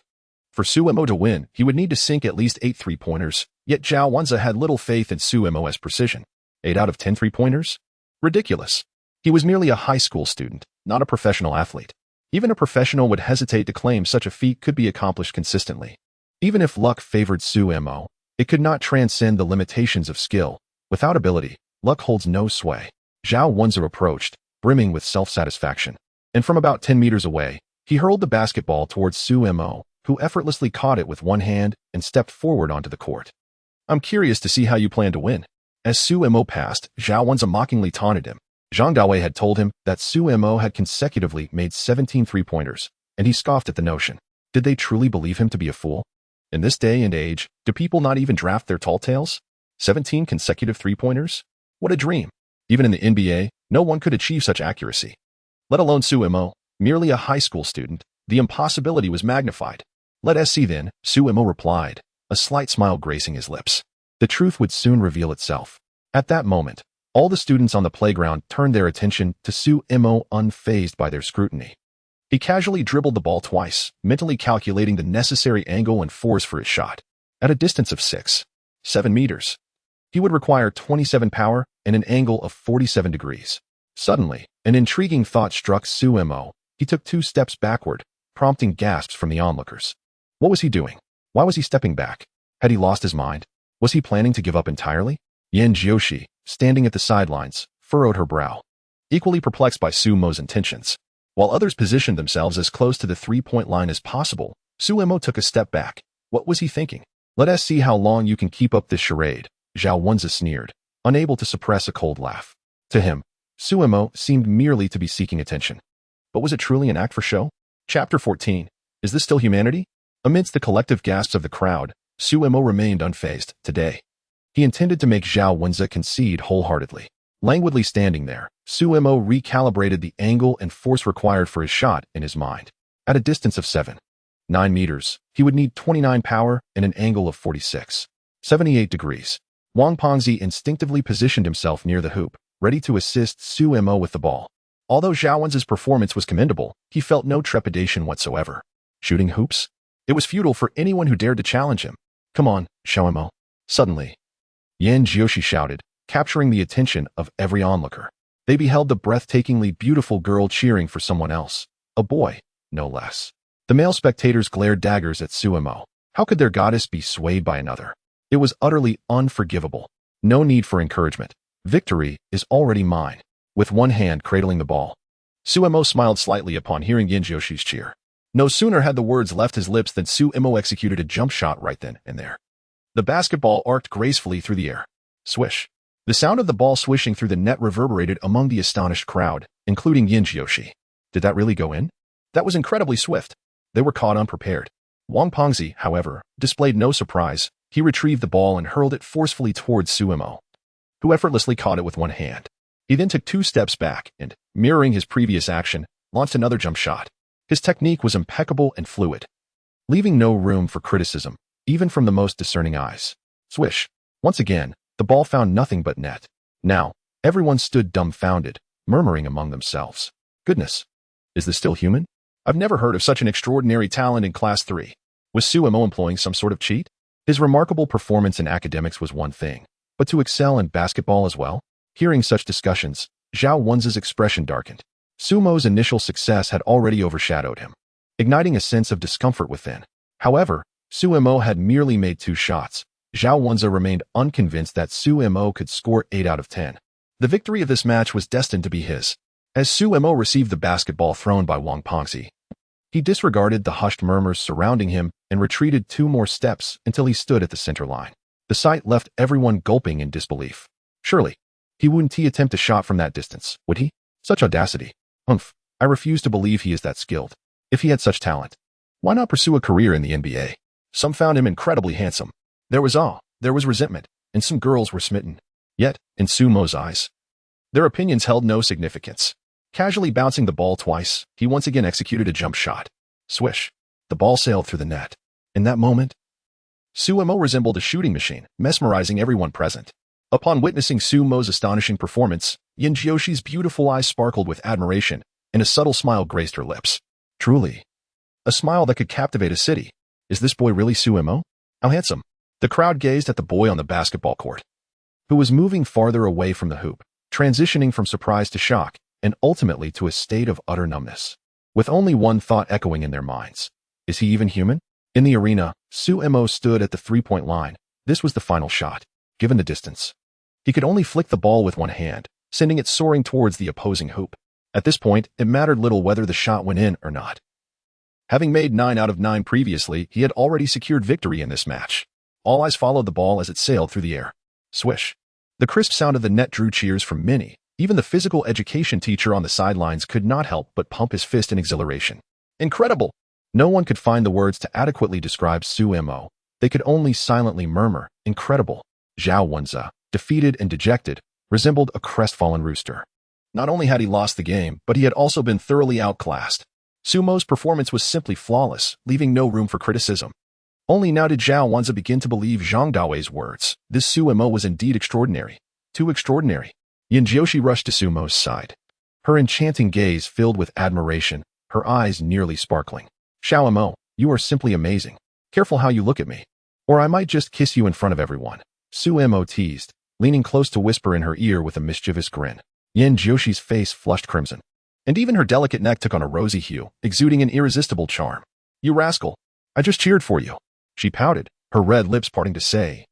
For Su Mo to win, he would need to sink at least 8 3-pointers, yet Zhao Wenza had little faith in Su Mo's precision. 8 out of 10 3-pointers? Ridiculous. He was merely a high school student, not a professional athlete. Even a professional would hesitate to claim such a feat could be accomplished consistently. Even if luck favored Su Mo, it could not transcend the limitations of skill. Without ability, luck holds no sway. Zhao Wenza approached, brimming with self-satisfaction. And from about 10 meters away, he hurled the basketball towards Su Mo, who effortlessly caught it with one hand and stepped forward onto the court. I'm curious to see how you plan to win. As Su Mo passed, Zhao Wenza mockingly taunted him. Zhang Daowei had told him that Su Mo had consecutively made 17 3-pointers, and he scoffed at the notion. Did they truly believe him to be a fool? In this day and age, do people not even draft their tall tales? 17 consecutive 3-pointers? What a dream. Even in the NBA, no one could achieve such accuracy. Let alone Su Mo, merely a high school student, the impossibility was magnified. Let us see then, Su Mo replied, a slight smile gracing his lips. The truth would soon reveal itself. At that moment, all the students on the playground turned their attention to Su Mo, unfazed by their scrutiny. He casually dribbled the ball twice, mentally calculating the necessary angle and force for his shot. At a distance of 7 meters, he would require 27 power and an angle of 47 degrees. Suddenly, an intriguing thought struck Su Mo. He took 2 steps backward, prompting gasps from the onlookers. What was he doing? Why was he stepping back? Had he lost his mind? Was he planning to give up entirely? Yin Jiushi, standing at the sidelines, furrowed her brow, equally perplexed by Su Mo's intentions. While others positioned themselves as close to the 3-point line as possible, Su Mo took a step back. What was he thinking? Let us see how long you can keep up this charade, Zhao Wenza sneered, unable to suppress a cold laugh. To him, Su Mo seemed merely to be seeking attention. But was it truly an act for show? Chapter 14. Is this still humanity? Amidst the collective gasps of the crowd, Su Mo remained unfazed. Today, he intended to make Zhao Wenza concede wholeheartedly. Languidly standing there, Suemo recalibrated the angle and force required for his shot in his mind. At a distance of 9 meters, he would need 29 power and an angle of 78 degrees. Wang Pengzi instinctively positioned himself near the hoop, ready to assist Suemo with the ball. Although Zhao Wen's performance was commendable, he felt no trepidation whatsoever. Shooting hoops? It was futile for anyone who dared to challenge him. Come on, Suemo. Suddenly, Yan Jiushi shouted, capturing the attention of every onlooker. They beheld the breathtakingly beautiful girl cheering for someone else. A boy, no less. The male spectators glared daggers at Suemo. How could their goddess be swayed by another? It was utterly unforgivable. No need for encouragement. Victory is already mine. With one hand cradling the ball, Suemo smiled slightly upon hearing Yan Jiushi's cheer. No sooner had the words left his lips than Suemo executed a jump shot right then and there. The basketball arced gracefully through the air. Swish. The sound of the ball swishing through the net reverberated among the astonished crowd, including Yan Jiushi. Did that really go in? That was incredibly swift. They were caught unprepared. Wang Pengzi, however, displayed no surprise. He retrieved the ball and hurled it forcefully towards Suemo, who effortlessly caught it with one hand. He then took 2 steps back and, mirroring his previous action, launched another jump shot. His technique was impeccable and fluid, leaving no room for criticism, even from the most discerning eyes. Swish. Once again, the ball found nothing but net. Now, everyone stood dumbfounded, murmuring among themselves. Goodness, is this still human? I've never heard of such an extraordinary talent in Class 3. Was Suemo employing some sort of cheat? His remarkable performance in academics was one thing, but to excel in basketball as well? Hearing such discussions, Zhao Wen's expression darkened. Sumo's initial success had already overshadowed him, igniting a sense of discomfort within. However, Suemo had merely made 2 shots. Zhao Wenza remained unconvinced that Suemo could score 8 out of 10. The victory of this match was destined to be his. As Suemo received the basketball thrown by Wang Pengzi, he disregarded the hushed murmurs surrounding him and retreated 2 more steps until he stood at the center line. The sight left everyone gulping in disbelief. Surely, he wouldn't attempt a shot from that distance, would he? Such audacity. Humph, I refuse to believe he is that skilled. If he had such talent, why not pursue a career in the NBA? Some found him incredibly handsome. There was awe, there was resentment, and some girls were smitten. Yet, in Sumo's eyes, their opinions held no significance. Casually bouncing the ball twice, he once again executed a jump shot. Swish. The ball sailed through the net. In that moment, Suemo resembled a shooting machine, mesmerizing everyone present. Upon witnessing Sumo's astonishing performance, Yan Jiushi's beautiful eyes sparkled with admiration, and a subtle smile graced her lips. Truly, a smile that could captivate a city. Is this boy really Suemo? How handsome. The crowd gazed at the boy on the basketball court, who was moving farther away from the hoop, transitioning from surprise to shock, and ultimately to a state of utter numbness, with only one thought echoing in their minds. Is he even human? In the arena, Suemo stood at the 3-point line. This was the final shot. Given the distance, he could only flick the ball with one hand, sending it soaring towards the opposing hoop. At this point, it mattered little whether the shot went in or not. Having made 9 out of 9 previously, he had already secured victory in this match. All eyes followed the ball as it sailed through the air. Swish. The crisp sound of the net drew cheers from many. Even the physical education teacher on the sidelines could not help but pump his fist in exhilaration. Incredible! No one could find the words to adequately describe Suemo. They could only silently murmur, incredible. Zhao Wenza, defeated and dejected, resembled a crestfallen rooster. Not only had he lost the game, but he had also been thoroughly outclassed. Sumo's performance was simply flawless, leaving no room for criticism. Only now did Zhao Wenza begin to believe Zhang Daoi's words. This Suemo was indeed extraordinary. Too extraordinary. Yan Jiushi rushed to Sumo's side, her enchanting gaze filled with admiration, her eyes nearly sparkling. Suemo, you are simply amazing. Careful how you look at me, or I might just kiss you in front of everyone. Suemo teased, leaning close to whisper in her ear with a mischievous grin. Yan Jiushi's face flushed crimson, and even her delicate neck took on a rosy hue, exuding an irresistible charm. You rascal, I just cheered for you. She pouted, her red lips parting to say,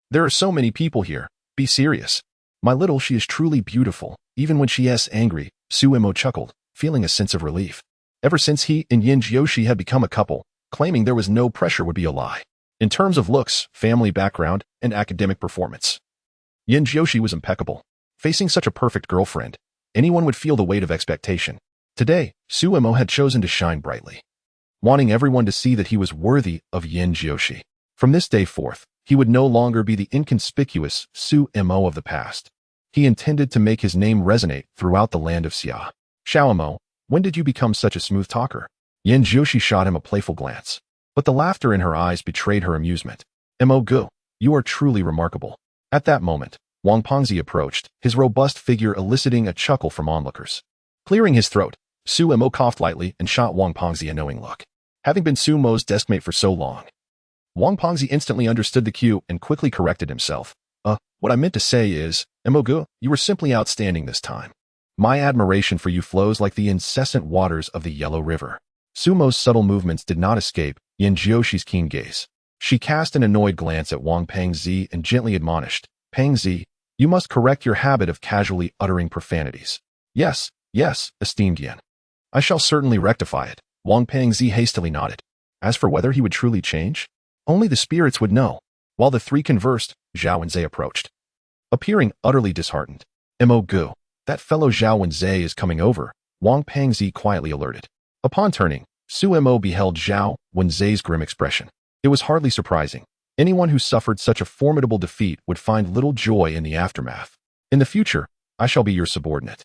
there are so many people here. Be serious. My little, she is truly beautiful. Even when she is angry, Suemo chuckled, feeling a sense of relief. Ever since he and Yan Jiushi had become a couple, claiming there was no pressure would be a lie. In terms of looks, family background, and academic performance, Yan Jiushi was impeccable. Facing such a perfect girlfriend, anyone would feel the weight of expectation. Today, Suemo had chosen to shine brightly, wanting everyone to see that he was worthy of Yan Jiushi. From this day forth, he would no longer be the inconspicuous Suemo of the past. He intended to make his name resonate throughout the land of Xia. Xiaomo, when did you become such a smooth talker? Yan Jiushi shot him a playful glance, but the laughter in her eyes betrayed her amusement. Mo Gu, you are truly remarkable. At that moment, Wang Pengzi approached, his robust figure eliciting a chuckle from onlookers. Clearing his throat, Su Mo coughed lightly and shot Wang Pengzi a knowing look. Having been Su Mo's deskmate for so long, Wang Pengzi instantly understood the cue and quickly corrected himself. What I meant to say is, Mo Gu, you were simply outstanding this time. My admiration for you flows like the incessant waters of the Yellow River. Su Mo's subtle movements did not escape Yan Jiushi's keen gaze. She cast an annoyed glance at Wang Pengzi and gently admonished, Pengzi, you must correct your habit of casually uttering profanities. Yes, esteemed Yan. I shall certainly rectify it. Wang Pengzi hastily nodded. As for whether he would truly change, only the spirits would know. While the three conversed, Zhao Wenze approached. Appearing utterly disheartened, Mo Gu, that fellow Zhao Wenze is coming over, Wang Pengzi quietly alerted. Upon turning, Su Mo beheld Zhao Wenze's grim expression. It was hardly surprising. Anyone who suffered such a formidable defeat would find little joy in the aftermath. In the future, I shall be your subordinate.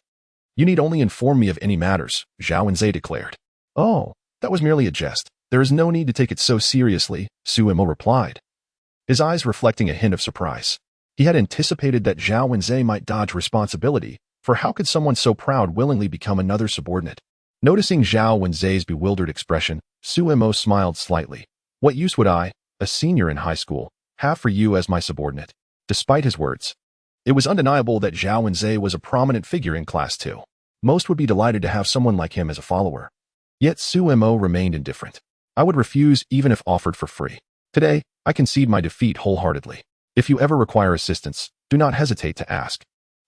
You need only inform me of any matters, Zhao Wenze declared. Oh, that was merely a jest. There is no need to take it so seriously, Su Mo replied, his eyes reflecting a hint of surprise. He had anticipated that Zhao Wenze might dodge responsibility, for how could someone so proud willingly become another subordinate? Noticing Zhao Wenze's bewildered expression, Su Mo smiled slightly. What use would I, a senior in high school, have for you as my subordinate? Despite his words, it was undeniable that Zhao Wenze was a prominent figure in Class 2. Most would be delighted to have someone like him as a follower. Yet Su Mo remained indifferent. I would refuse even if offered for free. Today, I concede my defeat wholeheartedly. If you ever require assistance, do not hesitate to ask.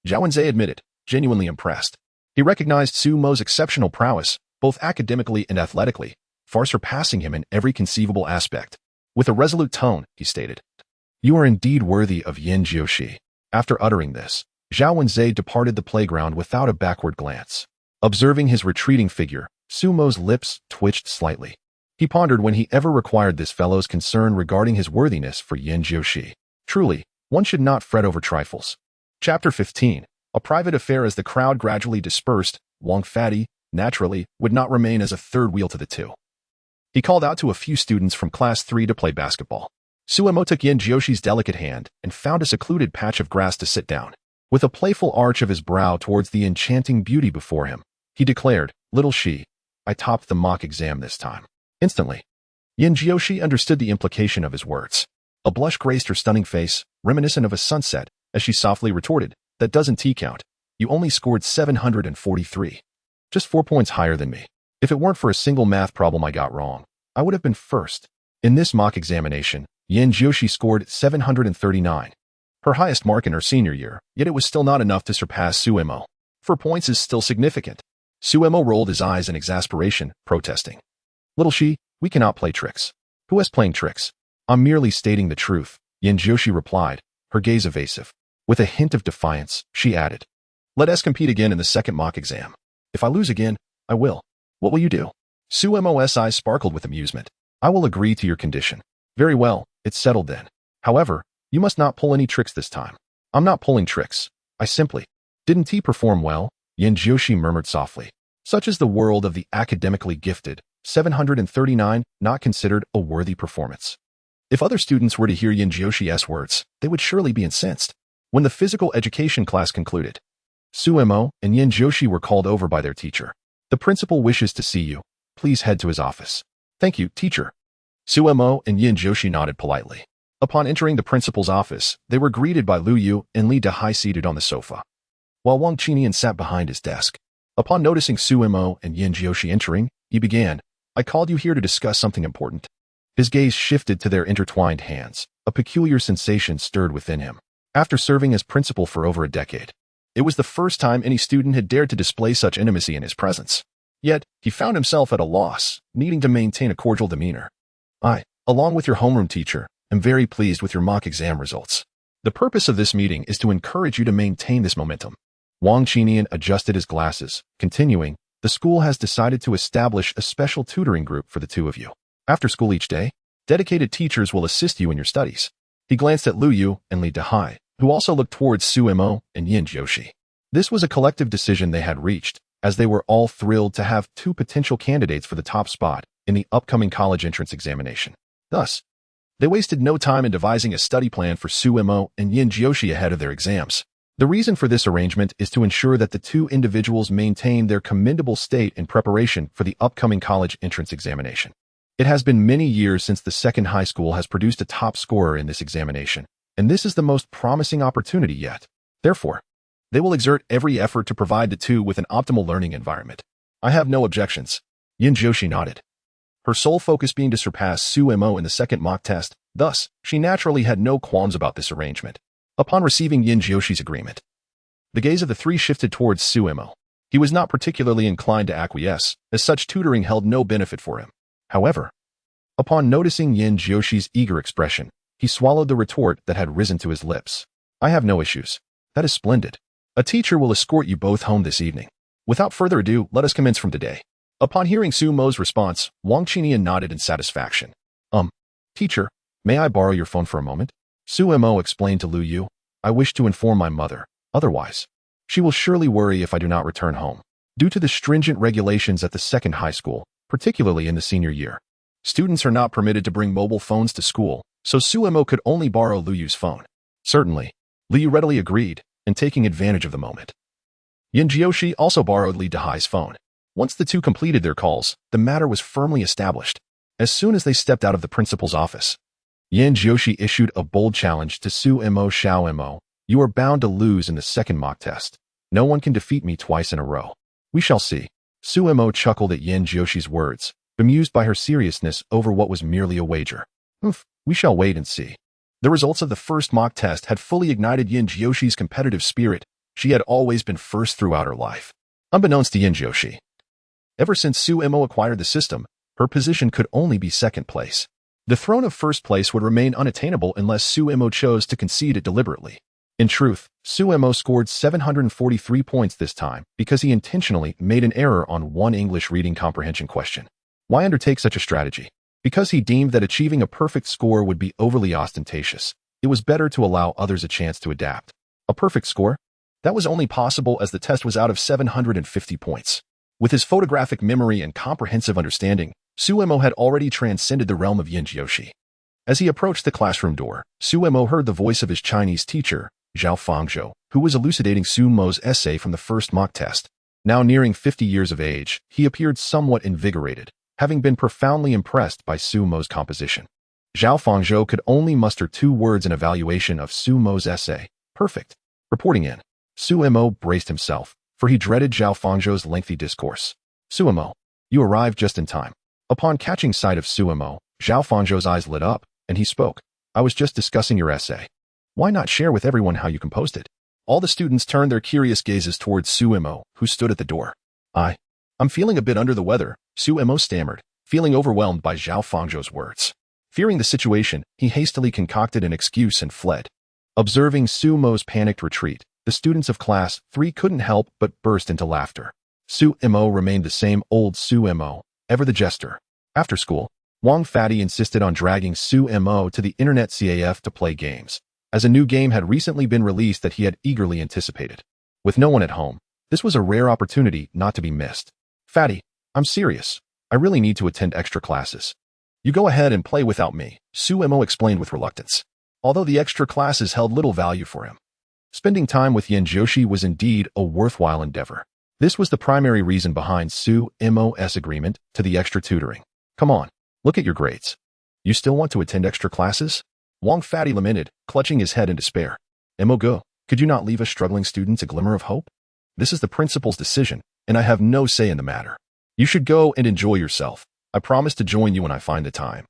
Zhao Wenze admitted, genuinely impressed. He recognized Su Mo's exceptional prowess, both academically and athletically, far surpassing him in every conceivable aspect. With a resolute tone, he stated, You are indeed worthy of Yan Jiushi. After uttering this, Zhao Wenze departed the playground without a backward glance. Observing his retreating figure, Su Mo's lips twitched slightly. He pondered when he ever required this fellow's concern regarding his worthiness for Yan Jiushi. Truly, one should not fret over trifles. Chapter 15. A private affair. As the crowd gradually dispersed, Wang Fatty, naturally, would not remain as a third wheel to the two. He called out to a few students from Class 3 to play basketball. Su Mo took Yan Jiushi's delicate hand and found a secluded patch of grass to sit down. With a playful arch of his brow towards the enchanting beauty before him, he declared, Little Shi, I topped the mock exam this time. Instantly, Yan Jiushi understood the implication of his words. A blush graced her stunning face, reminiscent of a sunset, as she softly retorted, That doesn't T-count. You only scored 743. Just 4 points higher than me. If it weren't for a single math problem I got wrong, I would have been first. In this mock examination, Yan Jiushi scored 739. Her highest mark in her senior year, yet it was still not enough to surpass Su Mo. 4 points is still significant. Su Mo rolled his eyes in exasperation, protesting. Little Shi, we cannot play tricks. Who is playing tricks? I'm merely stating the truth, Yan Jiushi replied, her gaze evasive. With a hint of defiance, she added, Let us compete again in the second mock exam. If I lose again, I will. What will you do? Su Mo's eyes sparkled with amusement. I will agree to your condition. Very well, it's settled then. However, you must not pull any tricks this time. I'm not pulling tricks. I simply. Didn't he perform well? Yan Jiushi murmured softly. Such is the world of the academically gifted. 739, not considered a worthy performance. If other students were to hear Yan Jiushi's words, they would surely be incensed. When the physical education class concluded, Su Mo and Yan Jiushi were called over by their teacher. The principal wishes to see you. Please head to his office. Thank you, teacher. Su Mo and Yan Jiushi nodded politely. Upon entering the principal's office, they were greeted by Lu Yu and Li Dehai seated on the sofa, while Wang Qinian sat behind his desk. Upon noticing Su Mo and Yan Jiushi entering, he began, I called you here to discuss something important. His gaze shifted to their intertwined hands. A peculiar sensation stirred within him. After serving as principal for over a decade, it was the first time any student had dared to display such intimacy in his presence. Yet, he found himself at a loss, needing to maintain a cordial demeanor. I, along with your homeroom teacher, am very pleased with your mock exam results. The purpose of this meeting is to encourage you to maintain this momentum. Wang Qinian adjusted his glasses, continuing, the school has decided to establish a special tutoring group for the two of you. After school each day, dedicated teachers will assist you in your studies. He glanced at Lu Yu and Li Dehai, who also looked towards Suemo and Yin Joshi. This was a collective decision they had reached, as they were all thrilled to have two potential candidates for the top spot in the upcoming college entrance examination. Thus, they wasted no time in devising a study plan for Suemo and Yin Joshi ahead of their exams. The reason for this arrangement is to ensure that the two individuals maintain their commendable state in preparation for the upcoming college entrance examination. It has been many years since the second high school has produced a top scorer in this examination, and this is the most promising opportunity yet. Therefore, they will exert every effort to provide the two with an optimal learning environment. I have no objections. Yin Joshi nodded, her sole focus being to surpass Suemo in the second mock test. Thus, she naturally had no qualms about this arrangement. Upon receiving Yin Joshi's agreement, the gaze of the three shifted towards Suemo. He was not particularly inclined to acquiesce, as such tutoring held no benefit for him. However, upon noticing Yin Joshi's eager expression, he swallowed the retort that had risen to his lips. I have no issues. That is splendid. A teacher will escort you both home this evening. Without further adu, let us commence from today. Upon hearing Sumo's response, Wang Qinian nodded in satisfaction. Teacher, may I borrow your phone for a moment? Suemo explained to Lu Yu. I wish to inform my mother. Otherwise, she will surely worry if I do not return home. Due to the stringent regulations at the second high school, particularly in the senior year, students are not permitted to bring mobile phones to school, so Suemo could only borrow Lu Yu's phone. Certainly, Lu Yu readily agreed, and taking advantage of the moment. Yin Joshi also borrowed Li Dehai's phone. Once the two completed their calls, the matter was firmly established. As soon as they stepped out of the principal's office, Yin Joshi issued a bold challenge to Suemo Xiaoemo. You are bound to lose in the second mock test. No one can defeat me twice in a row. We shall see. Suemo chuckled at Yin Joshi's words, bemused by her seriousness over what was merely a wager. We shall wait and see. The results of the first mock test had fully ignited Yin Joshi's competitive spirit. She had always been first throughout her life. Unbeknownst to Yin Joshi, ever since Suemo acquired the system, her position could only be second place. The throne of first place would remain unattainable unless Suemo chose to concede it deliberately. In truth, Suemo scored 743 points this time because he intentionally made an error on one English reading comprehension question. Why undertake such a strategy? Because he deemed that achieving a perfect score would be overly ostentatious. It was better to allow others a chance to adapt. A perfect score? That was only possible as the test was out of 750 points. With his photographic memory and comprehensive understanding, Suemo had already transcended the realm of Yin Joshi. As he approached the classroom door, Suemo heard the voice of his Chinese teacher, Zhao Fangzhou, who was elucidating Sumo's essay from the first mock test. Now nearing 50 years of age, he appeared somewhat invigorated, having been profoundly impressed by Sumo's composition. Zhao Fangzhou could only muster 2 words in evaluation of Sumo's essay: perfect. Reporting in, Suemo braced himself, for he dreaded Zhao Fangzhou's lengthy discourse. Suemo, you arrived just in time. Upon catching sight of Suemo, Zhao Fangzhou's eyes lit up, and he spoke. I was just discussing your essay. Why not share with everyone how you composed it? All the students turned their curious gazes towards Suemo, who stood at the door. I'm feeling a bit under the weather, Suemo stammered, feeling overwhelmed by Zhao Fangzhou's words. Fearing the situation, he hastily concocted an excuse and fled. Observing Sumo's panicked retreat, the students of class 3 couldn't help but burst into laughter. Suemo remained the same old Suemo, ever the jester. After school, Wang Fatty insisted on dragging Suemo to the internet CAF to play games, as a new game had recently been released that he had eagerly anticipated. With no one at home, this was a rare opportunity not to be missed. Fatty, I'm serious. I really need to attend extra classes. You go ahead and play without me, Suemo explained with reluctance, although the extra classes held little value for him. Spending time with Yin Joshi was indeed a worthwhile endeavor. This was the primary reason behind Suemo's agreement to the extra tutoring. Come on, look at your grades. You still want to attend extra classes? Wang Fatty lamented, clutching his head in despair. Go, could you not leave us struggling students a glimmer of hope? This is the principal's decision, and I have no say in the matter. You should go and enjoy yourself. I promise to join you when I find the time.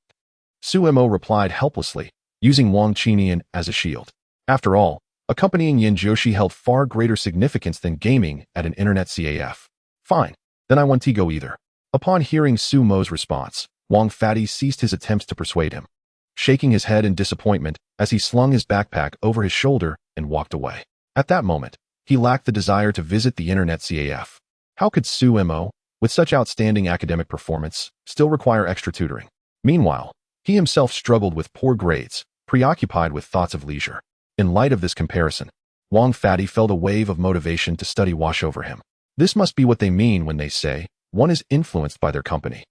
Suemo replied helplessly, using Wang Qinian as a shield. After all, accompanying Yin Joshi held far greater significance than gaming at an internet CAF. Fine, then I won't go either. Upon hearing Sumo's response, Wang Fatty ceased his attempts to persuade him, shaking his head in disappointment as he slung his backpack over his shoulder and walked away. At that moment, he lacked the desire to visit the internet CAF. How could Suemo, with such outstanding academic performance, still require extra tutoring? Meanwhile, he himself struggled with poor grades, preoccupied with thoughts of leisure. In light of this comparison, Wang Fatty felt a wave of motivation to study wash over him. This must be what they mean when they say, one is influenced by their company.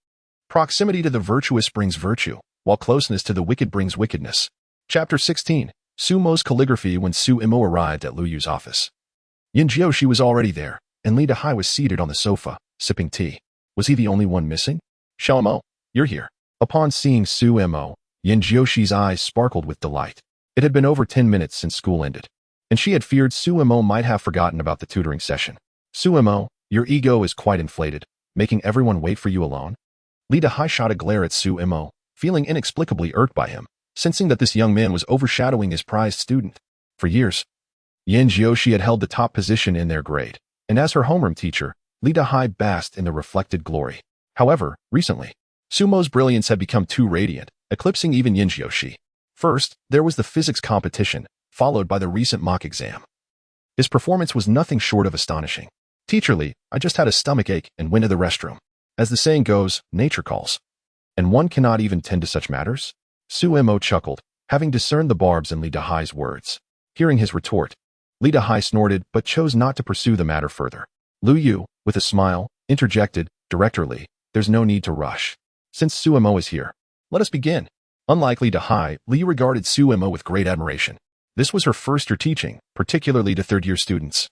Proximity to the virtuous brings virtue, while closeness to the wicked brings wickedness. Chapter 16. Su Mo's calligraphy. When Su Imo arrived at Lu Yu's office, Yin Jiushi was already there, and Li Dehai was seated on the sofa, sipping tea. Was he the only one missing? Xiao Mo, you're here. Upon seeing Su Imo, Yin Jiushi's eyes sparkled with delight. It had been over 10 minutes since school ended, and she had feared Su Imo might have forgotten about the tutoring session. Su Imo, your ego is quite inflated, making everyone wait for you alone. Li Dehai shot a glare at Su Imo, feeling inexplicably irked by him, sensing that this young man was overshadowing his prized student. For years, Yin Jiushi had held the top position in their grade, and as her homeroom teacher, Li Dehai basked in the reflected glory. However, recently, Su Mo's brilliance had become too radiant, eclipsing even Yin Jiushi. First, there was the physics competition, followed by the recent mock exam. His performance was nothing short of astonishing. Teacher Li, I just had a stomach ache and went to the restroom. As the saying goes, nature calls. And one cannot even tend to such matters? Su Imo chuckled, having discerned the barbs in Li Dehai's words. Hearing his retort, Li Dehai snorted but chose not to pursue the matter further. Lu Yu, with a smile, interjected, Director Li, there's no need to rush. Since Su Imo is here, let us begin. Unlike Li Dehai, Li regarded Su Imo with great admiration. This was her first year teaching, particularly to third-year students.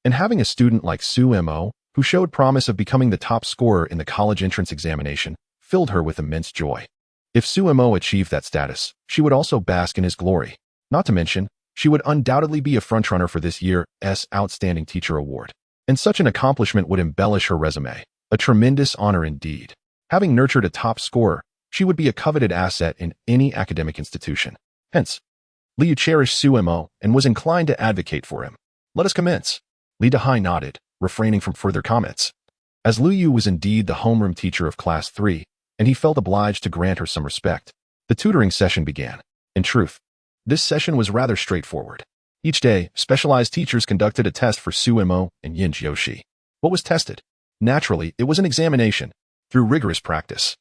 And having a student like Su Imo, who showed promise of becoming the top scorer in the college entrance examination, filled her with immense joy. If Su Imo achieved that status, she would also bask in his glory. Not to mention, she would undoubtedly be a frontrunner for this year's Outstanding Teacher Award. And such an accomplishment would embellish her resume. A tremendous honor indeed. Having nurtured a top scorer, she would be a coveted asset in any academic institution. Hence, Li Yu cherished Su Imo and was inclined to advocate for him. Let us commence. Li Dehai nodded, refraining from further comments. As Lu Yu was indeed the homeroom teacher of Class 3, and he felt obliged to grant her some respect, the tutoring session began. In truth, this session was rather straightforward. Each day, specialized teachers conducted a test for Su Imo and Yin Jiushi. What was tested? Naturally, it was an examination, through rigorous practice.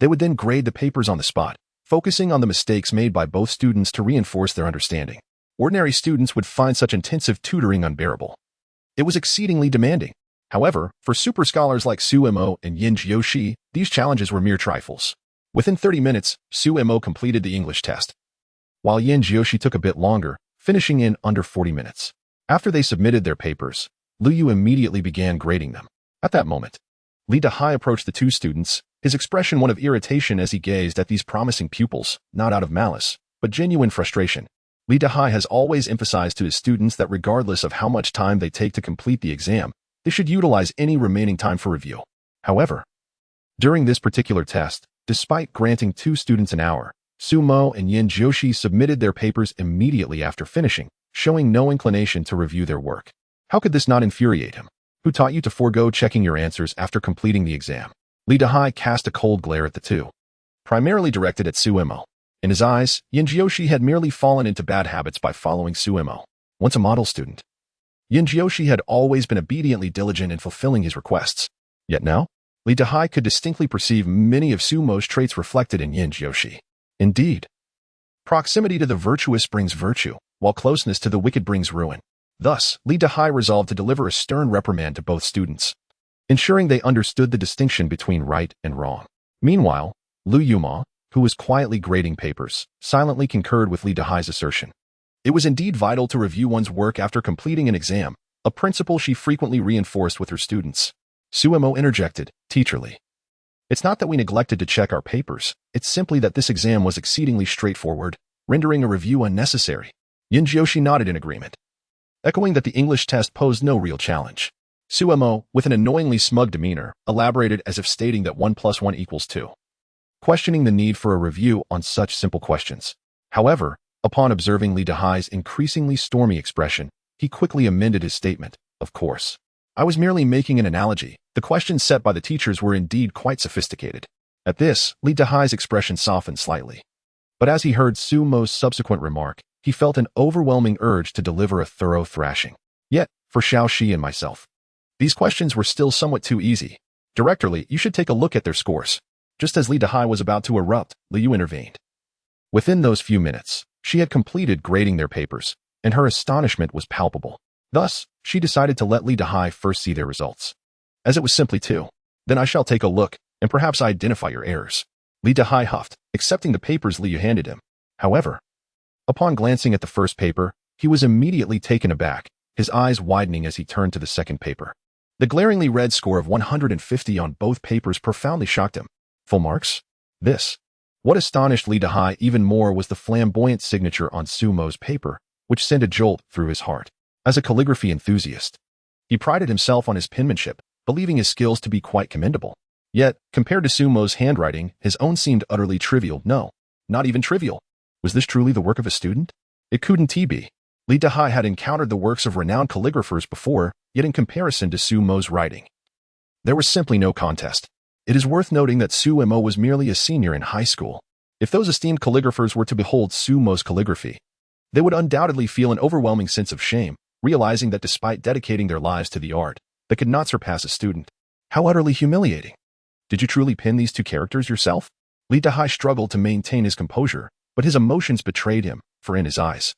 They would then grade the papers on the spot, focusing on the mistakes made by both students to reinforce their understanding. Ordinary students would find such intensive tutoring unbearable. It was exceedingly demanding. However, for super scholars like Su Imo and Yin Jiushi, these challenges were mere trifles. Within 30 minutes, Su Imo completed the English test, while Yin Jiushi took a bit longer, finishing in under 40 minutes. After they submitted their papers, Lu Yu immediately began grading them. At that moment, Li Dehai approached the two students, his expression one of irritation as he gazed at these promising pupils, not out of malice, but genuine frustration. Li Dehai has always emphasized to his students that regardless of how much time they take to complete the exam, they should utilize any remaining time for review. However, during this particular test, despite granting two students an hour, Su Mo and Yin Jiushi submitted their papers immediately after finishing, showing no inclination to review their work. How could this not infuriate him? Who taught you to forego checking your answers after completing the exam? Li Dehai cast a cold glare at the two, primarily directed at Su Imo. In his eyes, Yin Jiushi had merely fallen into bad habits by following Su Imo. Once a model student, Yin Jiushi had always been obediently diligent in fulfilling his requests. Yet now, Li Dehai could distinctly perceive many of Su Mo's traits reflected in Yin Jiushi. Indeed, proximity to the virtuous brings virtue, while closeness to the wicked brings ruin. Thus, Li Dehai resolved to deliver a stern reprimand to both students, ensuring they understood the distinction between right and wrong. Meanwhile, Lu Yuma, who was quietly grading papers, silently concurred with Li Dehai's assertion. It was indeed vital to review one's work after completing an exam, a principle she frequently reinforced with her students. Su Imo interjected, Teacher Li, it's not that we neglected to check our papers, it's simply that this exam was exceedingly straightforward, rendering a review unnecessary. Yin Jiushi nodded in agreement, echoing that the English test posed no real challenge. Su Imo, with an annoyingly smug demeanor, elaborated as if stating that 1 + 1 = 2, questioning the need for a review on such simple questions. However, upon observing Li Dehai's increasingly stormy expression, he quickly amended his statement. Of course, I was merely making an analogy. The questions set by the teachers were indeed quite sophisticated. At this, Li Dehai's expression softened slightly. But as he heard Su Mo's subsequent remark, he felt an overwhelming urge to deliver a thorough thrashing. Yet, for Xiao Shi and myself, these questions were still somewhat too easy. Director Li, you should take a look at their scores. Just as Li Dehai was about to erupt, Li Yu intervened. Within those few minutes, She had completed grading their papers, and her astonishment was palpable. Thus, she decided to let Li Dehai first see their results. As it was simply 2. Then I shall take a look, and perhaps identify your errors. Li Dehai huffed, accepting the papers Liu handed him. However, upon glancing at the first paper, he was immediately taken aback, his eyes widening as he turned to the second paper. The glaringly red score of 150 on both papers profoundly shocked him. Full marks? This. What astonished Li Dehai even more was the flamboyant signature on Sumo's paper, which sent a jolt through his heart. As a calligraphy enthusiast, he prided himself on his penmanship, believing his skills to be quite commendable. Yet, compared to Sumo's handwriting, his own seemed utterly trivial. No, not even trivial. Was this truly the work of a student? It couldn't be. Li Dehai had encountered the works of renowned calligraphers before, yet in comparison to Sumo's writing, there was simply no contest. It is worth noting that Sumo was merely a senior in high school. If those esteemed calligraphers were to behold Sumo's calligraphy, they would undoubtedly feel an overwhelming sense of shame, realizing that despite dedicating their lives to the art, they could not surpass a student. How utterly humiliating. Did you truly pen these 2 characters yourself? Li Dehai struggled to maintain his composure, but his emotions betrayed him, for in his eyes,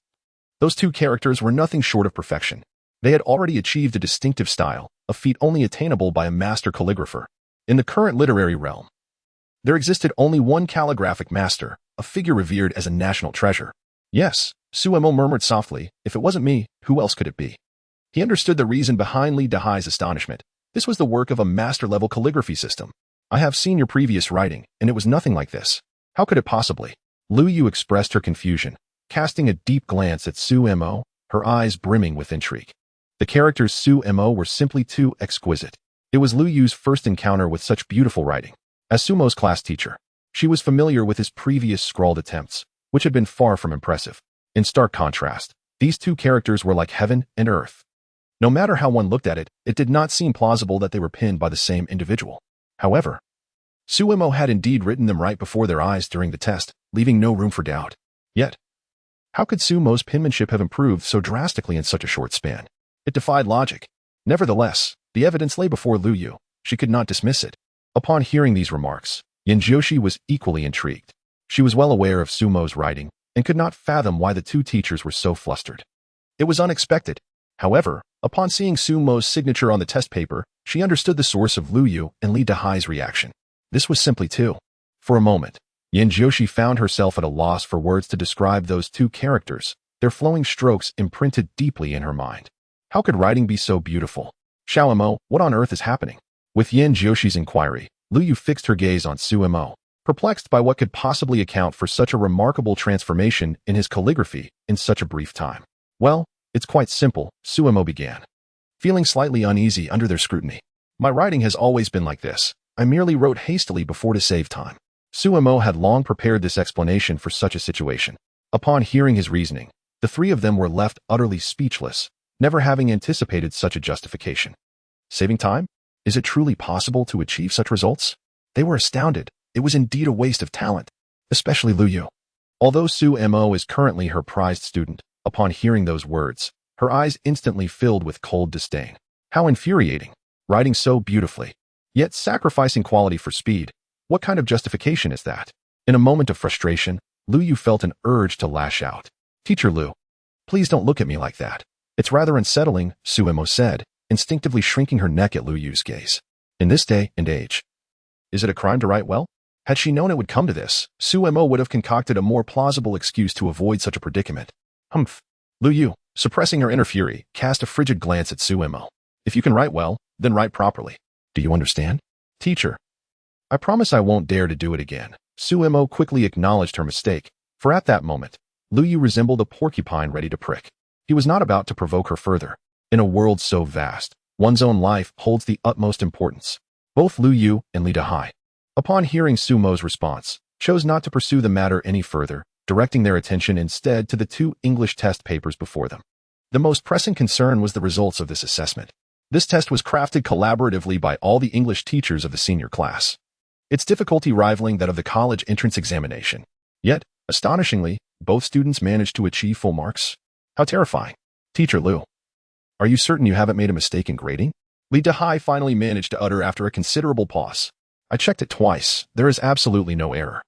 those 2 characters were nothing short of perfection. They had already achieved a distinctive style, a feat only attainable by a master calligrapher. In the current literary realm, there existed only one calligraphic master, a figure revered as a national treasure. Yes, Sumo murmured softly, if it wasn't me, who else could it be? He understood the reason behind Li Dehai's astonishment. This was the work of a master-level calligraphy system. I have seen your previous writing, and it was nothing like this. How could it possibly? Lu Yu expressed her confusion, casting a deep glance at Sumo, her eyes brimming with intrigue. The characters Sumo were simply too exquisite. It was Lu Yu's first encounter with such beautiful writing. As Sumo's class teacher, she was familiar with his previous scrawled attempts, which had been far from impressive. In stark contrast, these 2 characters were like heaven and earth. No matter how one looked at it, it did not seem plausible that they were penned by the same individual. However, Sumo had indeed written them right before their eyes during the test, leaving no room for doubt. Yet, how could Sumo's penmanship have improved so drastically in such a short span? It defied logic. Nevertheless, the evidence lay before Lu Yu. She could not dismiss it. Upon hearing these remarks, Yanjoshi was equally intrigued. She was well aware of Sumo's writing and could not fathom why the 2 teachers were so flustered. It was unexpected. However, upon seeing Sumo's signature on the test paper, she understood the source of Lu Yu and Li Dehai's reaction. This was simply 2. For a moment, Yanjoshi found herself at a loss for words to describe those 2 characters, their flowing strokes imprinted deeply in her mind. How could writing be so beautiful? Xiaomo, what on earth is happening? With Yanjoshi's inquiry, Lu Yu fixed her gaze on Sumo, perplexed by what could possibly account for such a remarkable transformation in his calligraphy in such a brief time. Well, it's quite simple, Sumo began, feeling slightly uneasy under their scrutiny. My writing has always been like this. I merely wrote hastily before to save time. Sumo had long prepared this explanation for such a situation. Upon hearing his reasoning, the 3 of them were left utterly speechless, never having anticipated such a justification. Saving time? Is it truly possible to achieve such results? They were astounded. It was indeed a waste of talent, especially Lu Yu. Although Sumo is currently her prized student, upon hearing those words, her eyes instantly filled with cold disdain. How infuriating, writing so beautifully, yet sacrificing quality for speed. What kind of justification is that? In a moment of frustration, Lu Yu felt an urge to lash out. Teacher Lu, please don't look at me like that. It's rather unsettling, Sumo said, instinctively shrinking her neck at Lu Yu's gaze. In this day and age, is it a crime to write well? Had she known it would come to this, Sumo would have concocted a more plausible excuse to avoid such a predicament. Humph. Lu Yu, suppressing her inner fury, cast a frigid glance at Sumo. If you can write well, then write properly. Do you understand? Teacher, I promise I won't dare to do it again. Sumo quickly acknowledged her mistake, for at that moment, Lu Yu resembled a porcupine ready to prick. He was not about to provoke her further. In a world so vast, one's own life holds the utmost importance. Both Lu Yu and Li Dehai, upon hearing Sumo's response, chose not to pursue the matter any further, directing their attention instead to the 2 English test papers before them. The most pressing concern was the results of this assessment. This test was crafted collaboratively by all the English teachers of the senior class, its difficulty rivaling that of the college entrance examination. Yet, astonishingly, both students managed to achieve full marks. How terrifying. Teacher Lu, are you certain you haven't made a mistake in grading? Li Dehai finally managed to utter after a considerable pause. I checked it twice. There is absolutely no error.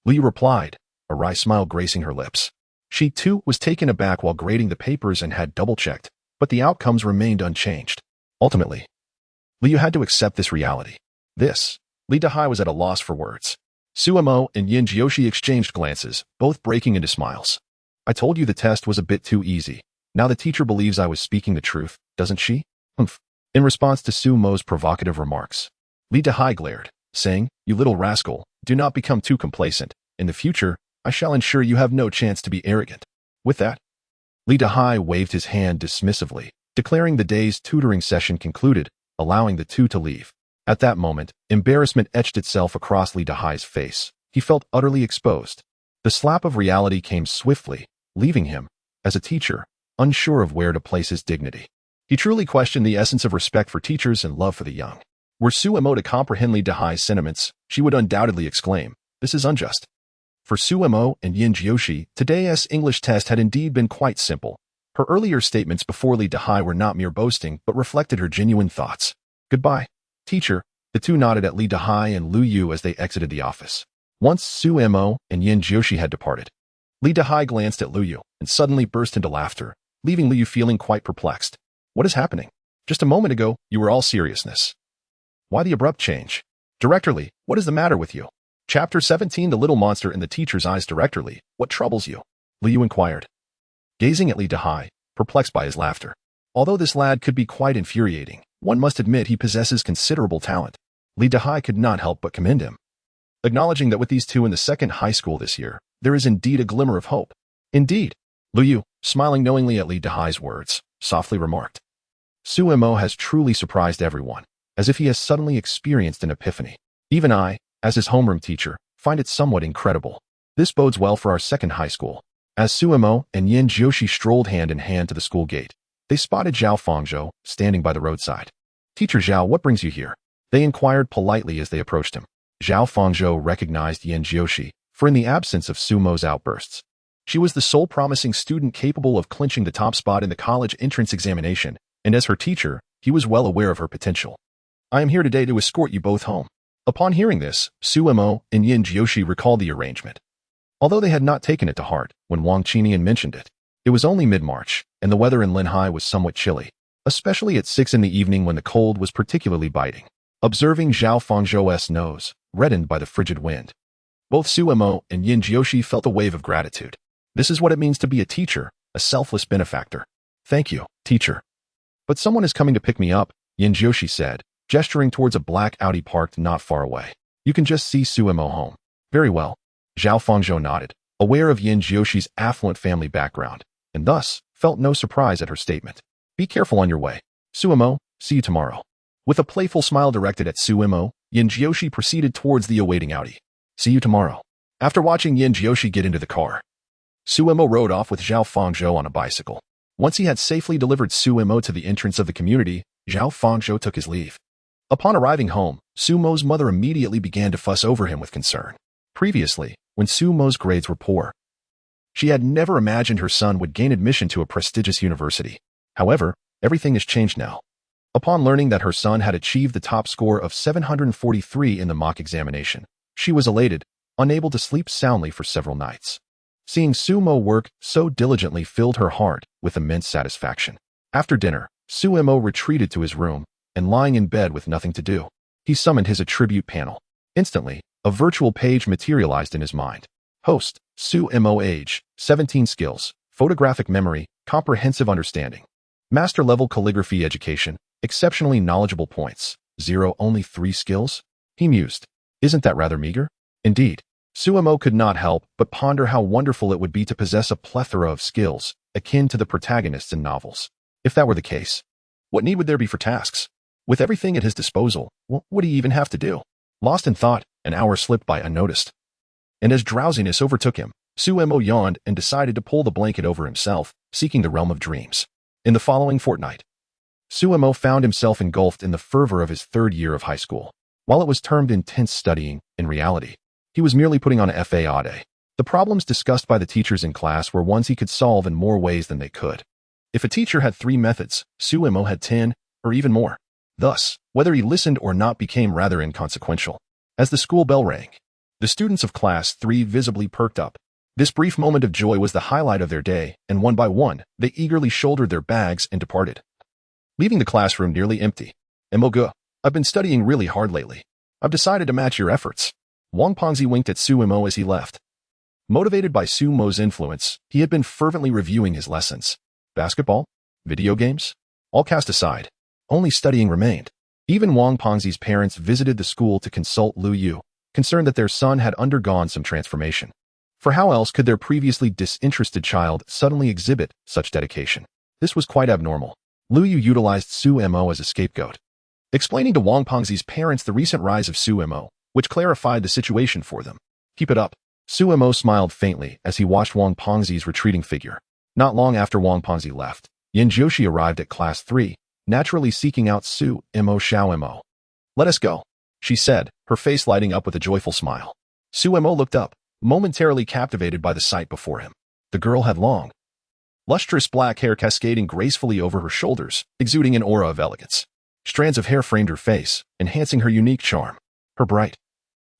Li replied, a wry smile gracing her lips. She, too, was taken aback while grading the papers and had double-checked, but the outcomes remained unchanged. Ultimately, Liu had to accept this reality. Li Dahai was at a loss for words. Suemo and Yin Jiushi exchanged glances, both breaking into smiles. I told you the test was a bit too easy. Now the teacher believes I was speaking the truth, doesn't she? Humph. In response to Sumo's provocative remarks, Li Dahai glared, saying, You little rascal, do not become too complacent. In the future, I shall ensure you have no chance to be arrogant. With that, Li Dahai waved his hand dismissively, declaring the day's tutoring session concluded, allowing the two to leave. At that moment, embarrassment etched itself across Li Dahai's face. He felt utterly exposed. The slap of reality came swiftly, leaving him, as a teacher, unsure of where to place his dignity. He truly questioned the essence of respect for teachers and love for the young. Were Suemo to comprehend Li Dahai's sentiments, she would undoubtedly exclaim, This is unjust. For Suemo and Yin Jiushi, today's English test had indeed been quite simple. Her earlier statements before Li Dahai were not mere boasting, but reflected her genuine thoughts. Goodbye, teacher. The two nodded at Li Dahai and Lu Yu as they exited the office. Once Suemo and Yin Jiushi had departed, Li Dahai glanced at Lu Yu and suddenly burst into laughter, leaving Lu Yu feeling quite perplexed. What is happening? Just a moment ago, you were all seriousness. Why the abrupt change? Director Li, what is the matter with you? Chapter 17 The Little Monster in the Teacher's Eyes. Director Li, what troubles you? Lu Yu inquired, gazing at Li Dahai, perplexed by his laughter. Although this lad could be quite infuriating, one must admit he possesses considerable talent. Li Dahai could not help but commend him, acknowledging that with these two in the second high school this year, there is indeed a glimmer of hope. Indeed, Lu Yu, smiling knowingly at Li Dahai's words, softly remarked. Suemo has truly surprised everyone, as if he has suddenly experienced an epiphany. Even I, as his homeroom teacher, find it somewhat incredible. This bodes well for our second high school. As Suemo and Yin Jiushi strolled hand in hand to the school gate, they spotted Zhao Fangzhou standing by the roadside. Teacher Zhao, what brings you here? They inquired politely as they approached him. Zhao Fangzhou recognized Yin Jiushi, for in the absence of Sumo's outbursts, she was the sole promising student capable of clinching the top spot in the college entrance examination, and as her teacher, he was well aware of her potential. I am here today to escort you both home. Upon hearing this, Suemo and Yin Jiushi recalled the arrangement. Although they had not taken it to heart when Wang Qinian mentioned it, it was only mid-March, and the weather in Linhai was somewhat chilly, especially at 6 in the evening when the cold was particularly biting. Observing Zhao Fangzhou's nose, reddened by the frigid wind, both Suemo and Yin Jiushi felt a wave of gratitude. This is what it means to be a teacher, a selfless benefactor. Thank you, teacher. But someone is coming to pick me up, Yin Jiushi said, gesturing towards a black Audi parked not far away. You can just see Suemo home. Very well. Zhao Fangzhou nodded, aware of Yin Jiushi's affluent family background, and thus felt no surprise at her statement. Be careful on your way. Suemo, see you tomorrow. With a playful smile directed at Suemo, Yin Jiushi proceeded towards the awaiting Audi. See you tomorrow. After watching Yin Jiushi get into the car, Suemo rode off with Zhao Fangzhou on a bicycle. Once he had safely delivered Suemo to the entrance of the community, Zhao Fangzhou took his leave. Upon arriving home, Sumo's mother immediately began to fuss over him with concern. Previously, when Sumo's grades were poor, she had never imagined her son would gain admission to a prestigious university. However, everything has changed now. Upon learning that her son had achieved the top score of 743 in the mock examination, she was elated, unable to sleep soundly for several nights. Seeing Sumo work so diligently filled her heart with immense satisfaction. After dinner, Suemo retreated to his room, and lying in bed with nothing to do, he summoned his attribute panel. Instantly, a virtual page materialized in his mind. Host, Suemo age, 17 skills, photographic memory, comprehensive understanding. Master level calligraphy education, exceptionally knowledgeable points, 0 only 3 skills? He mused. Isn't that rather meager? Indeed. Suemo could not help but ponder how wonderful it would be to possess a plethora of skills, akin to the protagonists in novels. If that were the case, what need would there be for tasks? With everything at his disposal, what would he even have to do? Lost in thought, an hour slipped by unnoticed. And as drowsiness overtook him, Suemo yawned and decided to pull the blanket over himself, seeking the realm of dreams. In the following fortnight, Suemo found himself engulfed in the fervor of his third year of high school. While it was termed intense studying, in reality, he was merely putting on a FA. The problems discussed by the teachers in class were ones he could solve in more ways than they could. If a teacher had 3 methods, Suemo had 10, or even more. Thus, whether he listened or not became rather inconsequential. As the school bell rang, the students of class 3 visibly perked up. This brief moment of joy was the highlight of their day, and one by one, they eagerly shouldered their bags and departed, leaving the classroom nearly empty. "Mo, I've been studying really hard lately. I've decided to match your efforts." Wang Pengzi winked at Su Mo as he left. Motivated by Su Mo's influence, he had been fervently reviewing his lessons. Basketball? Video games? All cast aside. Only studying remained. Even Wang Pengzi's parents visited the school to consult Lu Yu, concerned that their son had undergone some transformation. For how else could their previously disinterested child suddenly exhibit such dedication? This was quite abnormal. Lu Yu utilized Su Mo as a scapegoat, explaining to Wang Pengzi's parents the recent rise of Su Mo, which clarified the situation for them. "Keep it up." Su Mo smiled faintly as he watched Wang Pengzi's retreating figure. Not long after Wang Pengzi left, Yin Jiushi arrived at Class 3, naturally seeking out Su Mo Xiao Mo. "Let us go," she said, her face lighting up with a joyful smile. Su Mo looked up, momentarily captivated by the sight before him. The girl had long, lustrous black hair cascading gracefully over her shoulders, exuding an aura of elegance. Strands of hair framed her face, enhancing her unique charm. Her bright,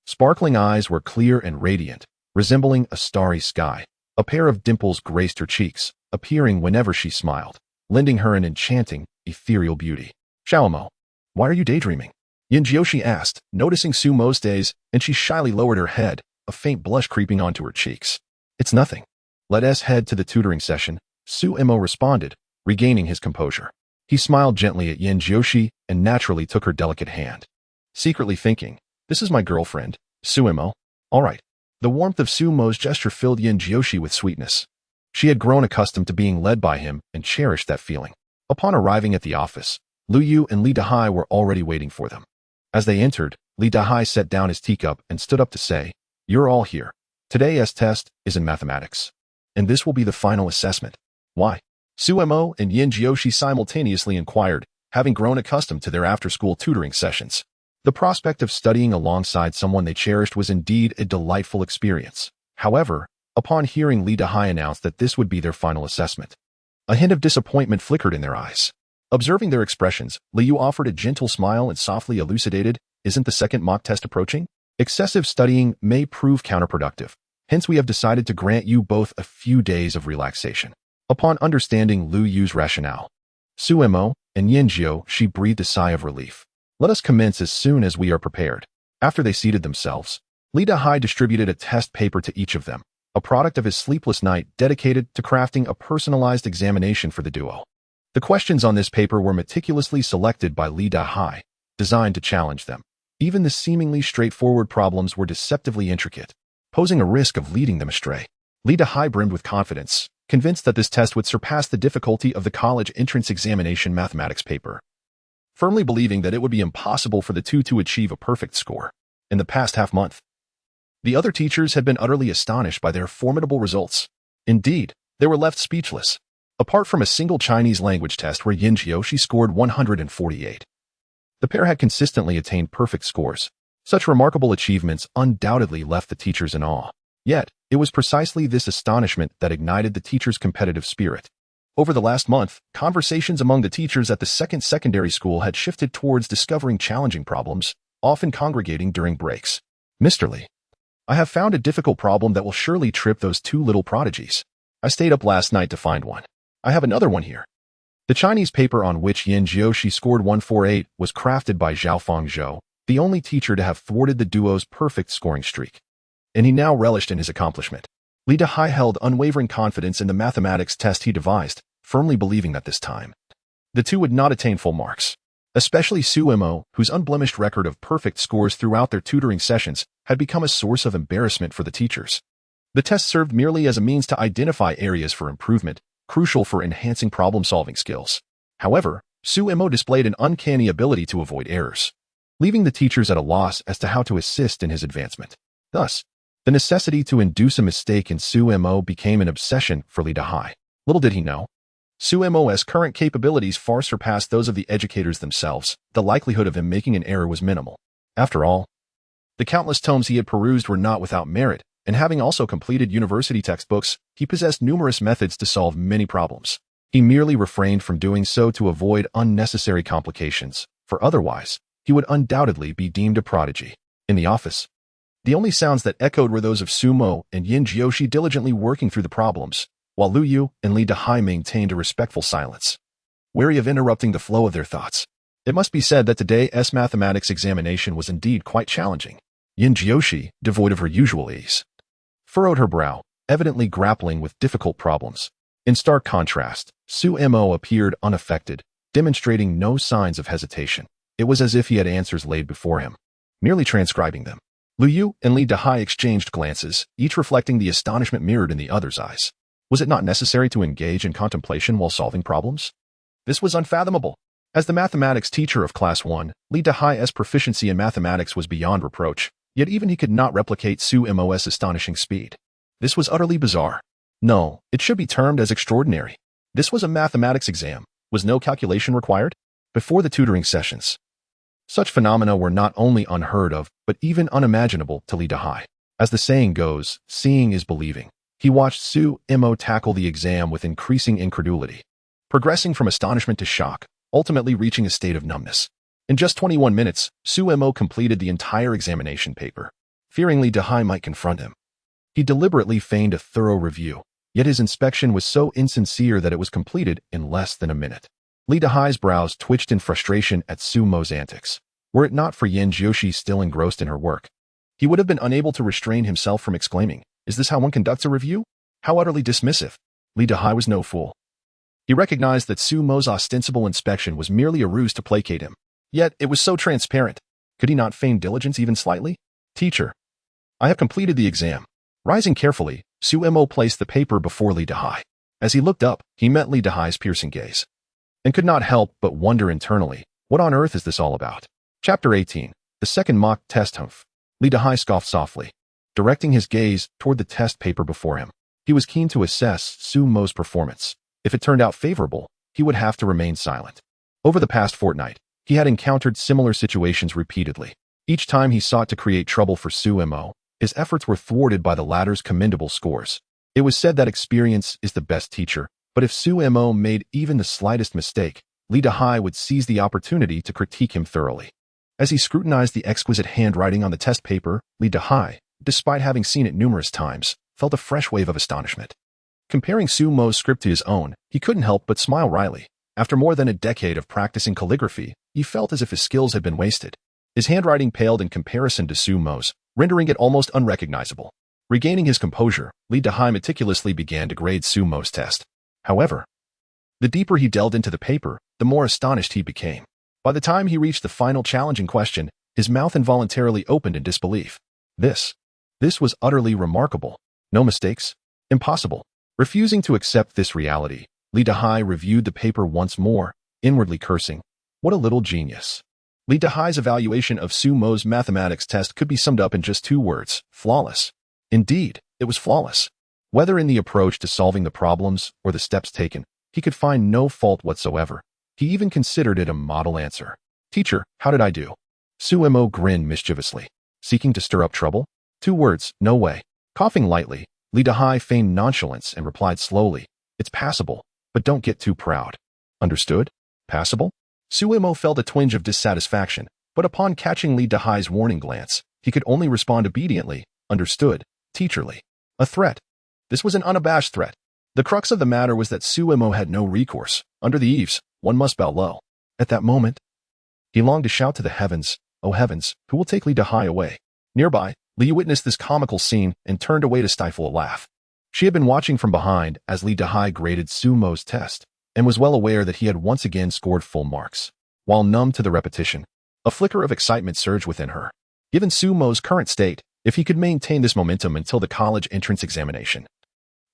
sparkling eyes were clear and radiant, resembling a starry sky. A pair of dimples graced her cheeks, appearing whenever she smiled, lending her an enchanting, ethereal beauty. "Xiao Mo, why are you daydreaming?" Yin Jiushi asked, noticing Su Mo's daze, and she shyly lowered her head, a faint blush creeping onto her cheeks. "It's nothing. Let us head to the tutoring session," Su Mo responded, regaining his composure. He smiled gently at Yin Jiushi and naturally took her delicate hand. Secretly thinking, "This is my girlfriend, Su Mo. All right." The warmth of Su Mo's gesture filled Yin Jiushi with sweetness. She had grown accustomed to being led by him and cherished that feeling. Upon arriving at the office, Lu Yu and Li Dahai were already waiting for them. As they entered, Li Dahai set down his teacup and stood up to say, "You're all here. Today's test is in mathematics, and this will be the final assessment." "Why?" Su Mo and Yin Jiushi simultaneously inquired, having grown accustomed to their after-school tutoring sessions. The prospect of studying alongside someone they cherished was indeed a delightful experience. However, upon hearing Li Dahai announce that this would be their final assessment, a hint of disappointment flickered in their eyes. Observing their expressions, Li Yu offered a gentle smile and softly elucidated, "Isn't the second mock test approaching? Excessive studying may prove counterproductive. Hence we have decided to grant you both a few days of relaxation." Upon understanding Lu Yu's rationale, Su Mo and Yin Jiushi breathed a sigh of relief. "Let us commence as soon as we are prepared." After they seated themselves, Li Dahai distributed a test paper to each of them, a product of his sleepless night dedicated to crafting a personalized examination for the duo. The questions on this paper were meticulously selected by Li Dahai, designed to challenge them. Even the seemingly straightforward problems were deceptively intricate, posing a risk of leading them astray. Li Dahai brimmed with confidence, convinced that this test would surpass the difficulty of the college entrance examination mathematics paper, firmly believing that it would be impossible for the two to achieve a perfect score. In the past half-month, the other teachers had been utterly astonished by their formidable results. Indeed, they were left speechless. Apart from a single Chinese language test where Yin Jiushi scored 148, the pair had consistently attained perfect scores. Such remarkable achievements undoubtedly left the teachers in awe. Yet, it was precisely this astonishment that ignited the teachers' competitive spirit. Over the last month, conversations among the teachers at the second secondary school had shifted towards discovering challenging problems, often congregating during breaks. "Mr. Li, I have found a difficult problem that will surely trip those two little prodigies. I stayed up last night to find one. I have another one here." The Chinese paper on which Yin Jiushi scored 148 was crafted by Xiaofeng Zhou, the only teacher to have thwarted the duo's perfect scoring streak, and he now relished in his accomplishment. Li Dahai held unwavering confidence in the mathematics test he devised, firmly believing that this time, the two would not attain full marks. Especially Su Mo, whose unblemished record of perfect scores throughout their tutoring sessions had become a source of embarrassment for the teachers. The test served merely as a means to identify areas for improvement, crucial for enhancing problem-solving skills. However, Su Mo displayed an uncanny ability to avoid errors, leaving the teachers at a loss as to how to assist in his advancement. Thus, the necessity to induce a mistake in Su Mo became an obsession for Li Dahai. Little did he know, Su Mo's current capabilities far surpassed those of the educators themselves. The likelihood of him making an error was minimal. After all, the countless tomes he had perused were not without merit, and having also completed university textbooks, he possessed numerous methods to solve many problems. He merely refrained from doing so to avoid unnecessary complications, for otherwise, he would undoubtedly be deemed a prodigy. In the office, The only sounds that echoed were those of Sumo and Yin Jiushi diligently working through the problems, while Lu Yu and Li Dahai maintained a respectful silence, wary of interrupting the flow of their thoughts. It must be said that today's mathematics examination was indeed quite challenging. Yin Jiushi, devoid of her usual ease, furrowed her brow, evidently grappling with difficult problems. In stark contrast, Su Mo appeared unaffected, demonstrating no signs of hesitation. It was as if he had answers laid before him, merely transcribing them. Lu Yu and Li Dahai exchanged glances, each reflecting the astonishment mirrored in the other's eyes. Was it not necessary to engage in contemplation while solving problems? This was unfathomable. As the mathematics teacher of Class 1, Li Dahai's proficiency in mathematics was beyond reproach, yet even he could not replicate Su Mo's astonishing speed. This was utterly bizarre. No, it should be termed as extraordinary. This was a mathematics exam. Was no calculation required? Before the tutoring sessions, such phenomena were not only unheard of, but even unimaginable to Li Dahai. As the saying goes, seeing is believing. He watched Su Mo tackle the exam with increasing incredulity, progressing from astonishment to shock, ultimately reaching a state of numbness. In just 21 minutes, Su Mo completed the entire examination paper. Fearing Li Dahai might confront him, he deliberately feigned a thorough review, yet his inspection was so insincere that it was completed in less than a minute. Li Dahai's brows twitched in frustration at Su Mo's antics. Were it not for Yin Jiushi still engrossed in her work, he would have been unable to restrain himself from exclaiming, "Is this how one conducts a review? How utterly dismissive!" Li Dahai was no fool. He recognized that Su Mo's ostensible inspection was merely a ruse to placate him. Yet it was so transparent. Could he not feign diligence even slightly? "Teacher, I have completed the exam." Rising carefully, Su Mo placed the paper before Li Dahai. As he looked up, he met Li Dahai's piercing gaze, and could not help but wonder internally, what on earth is this all about? Chapter 18. The second mock test. Humph. Li Dahai scoffed softly, directing his gaze toward the test paper before him. He was keen to assess Su Mo's performance. If it turned out favorable, he would have to remain silent. Over the past fortnight, he had encountered similar situations repeatedly. Each time he sought to create trouble for Su Mo, his efforts were thwarted by the latter's commendable scores. It was said that experience is the best teacher, but if Su Mo made even the slightest mistake, Li Dahai would seize the opportunity to critique him thoroughly. As he scrutinized the exquisite handwriting on the test paper, Li Dahai, despite having seen it numerous times, felt a fresh wave of astonishment. Comparing Su Mo's script to his own, he couldn't help but smile wryly. After more than a decade of practicing calligraphy, he felt as if his skills had been wasted. His handwriting paled in comparison to Su Mo's, rendering it almost unrecognizable. Regaining his composure, Li Dahai meticulously began to grade Su Mo's test. However, the deeper he delved into the paper, the more astonished he became. By the time he reached the final challenging question, his mouth involuntarily opened in disbelief. This was utterly remarkable. No mistakes? Impossible. Refusing to accept this reality, Li Dahai reviewed the paper once more, inwardly cursing. What a little genius. Li Dahai's evaluation of Su Mo's mathematics test could be summed up in just 2 words: flawless. Indeed, it was flawless. Whether in the approach to solving the problems or the steps taken, he could find no fault whatsoever. He even considered it a model answer. "Teacher, how did I do?" Su Mo grinned mischievously. Seeking to stir up trouble? 2 words, no way. Coughing lightly, Li Dahai feigned nonchalance and replied slowly, "It's passable, but don't get too proud." "Understood? Passable?" Su Mo felt a twinge of dissatisfaction, but upon catching Li Dahai's warning glance, he could only respond obediently, "Understood, teacherly." A threat. This was an unabashed threat. The crux of the matter was that Su Mo had no recourse. Under the eaves, one must bow low. At that moment, he longed to shout to the heavens, "Oh heavens, who will take Li Dahai away?" Nearby, Li witnessed this comical scene and turned away to stifle a laugh. She had been watching from behind as Li Dahai graded Su Mo's test, and was well aware that he had once again scored full marks. While numb to the repetition, a flicker of excitement surged within her. Given Su Mo's current state, if he could maintain this momentum until the college entrance examination,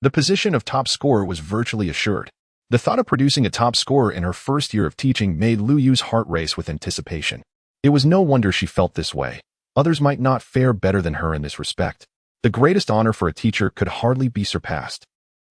the position of top scorer was virtually assured. The thought of producing a top scorer in her first year of teaching made Lu Yu's heart race with anticipation. It was no wonder she felt this way. Others might not fare better than her in this respect. The greatest honor for a teacher could hardly be surpassed.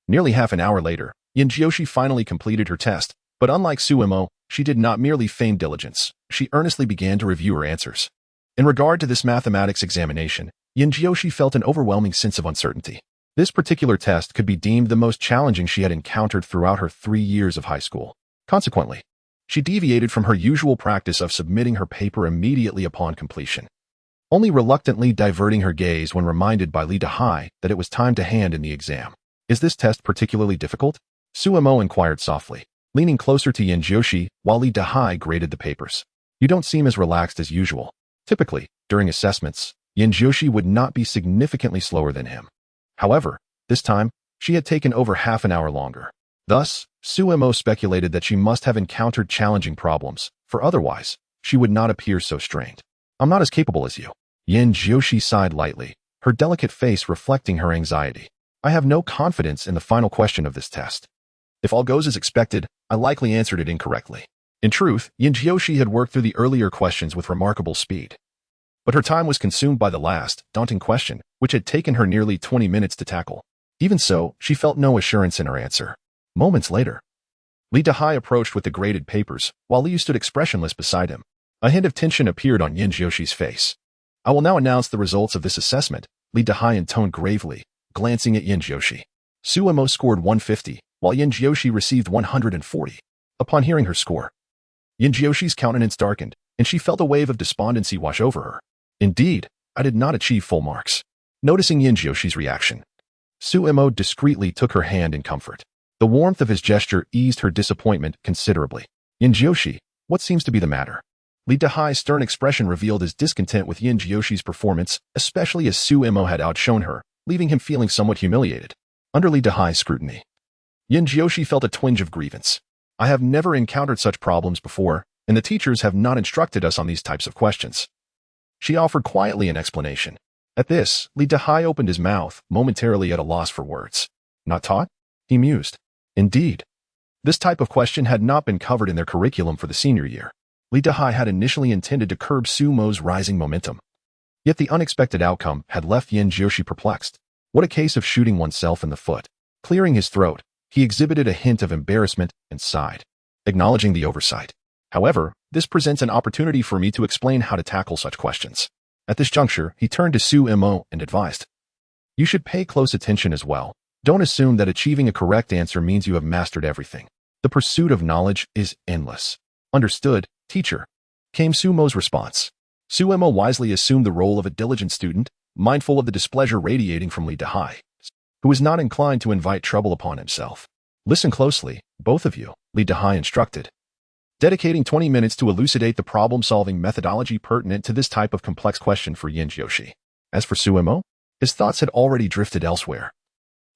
Nearly half an hour later, Yin Jiushi finally completed her test, but unlike Su Mo, she did not merely feign diligence. She earnestly began to review her answers. In regard to this mathematics examination, Yin Jiushi felt an overwhelming sense of uncertainty. This particular test could be deemed the most challenging she had encountered throughout her 3 years of high school. Consequently, she deviated from her usual practice of submitting her paper immediately upon completion. only reluctantly diverting her gaze when reminded by Li Dahai that it was time to hand in the exam. Is this test particularly difficult? Suemo inquired softly, leaning closer to Yin Jiushi while Li Dahai graded the papers. You don't seem as relaxed as usual. Typically, during assessments, Yin Jiushi would not be significantly slower than him. However, this time, she had taken over half an hour longer. Thus, Suemo speculated that she must have encountered challenging problems, for otherwise, she would not appear so strained. I'm not as capable as you. Yin Jiushi sighed lightly, her delicate face reflecting her anxiety. I have no confidence in the final question of this test. If all goes as expected, I likely answered it incorrectly. In truth, Yin Jiushi had worked through the earlier questions with remarkable speed. But her time was consumed by the last, daunting question, which had taken her nearly 20 minutes to tackle. Even so, she felt no assurance in her answer. Moments later, Li Dahai approached with the graded papers, while Liu stood expressionless beside him. A hint of tension appeared on Yin Jiushi's face. I will now announce the results of this assessment, Li Dahai intoned gravely, glancing at Yin Jiushi. Suemo scored 150, while Yin Jiushi received 140. Upon hearing her score, Yin Jiushi's countenance darkened, and she felt a wave of despondency wash over her. Indeed, I did not achieve full marks. Noticing Yin Jiushi's reaction, Suemo discreetly took her hand in comfort. The warmth of his gesture eased her disappointment considerably. Yin Jiushi, what seems to be the matter? Li Dahai's stern expression revealed his discontent with Yin Jiushi's performance, especially as Suemo had outshone her, leaving him feeling somewhat humiliated. Under Li Dahai's scrutiny, Yin Jiushi felt a twinge of grievance. I have never encountered such problems before, and the teachers have not instructed us on these types of questions. She offered quietly an explanation. At this, Li Dahai opened his mouth, momentarily at a loss for words. Not taught? He mused. Indeed. This type of question had not been covered in their curriculum for the senior year. Li Dahai had initially intended to curb Sumo's rising momentum. Yet the unexpected outcome had left Yin Jiushi perplexed. What a case of shooting oneself in the foot. Clearing his throat, he exhibited a hint of embarrassment and sighed, acknowledging the oversight. However, this presents an opportunity for me to explain how to tackle such questions. At this juncture, he turned to Suemo and advised. You should pay close attention as well. Don't assume that achieving a correct answer means you have mastered everything. The pursuit of knowledge is endless. Understood, teacher, came Sumo's response. Suemo wisely assumed the role of a diligent student, mindful of the displeasure radiating from Li Dahai, who was not inclined to invite trouble upon himself. Listen closely, both of you, Li Dahai instructed, dedicating 20 minutes to elucidate the problem-solving methodology pertinent to this type of complex question for Yin Jiushi. As for Suemo, his thoughts had already drifted elsewhere.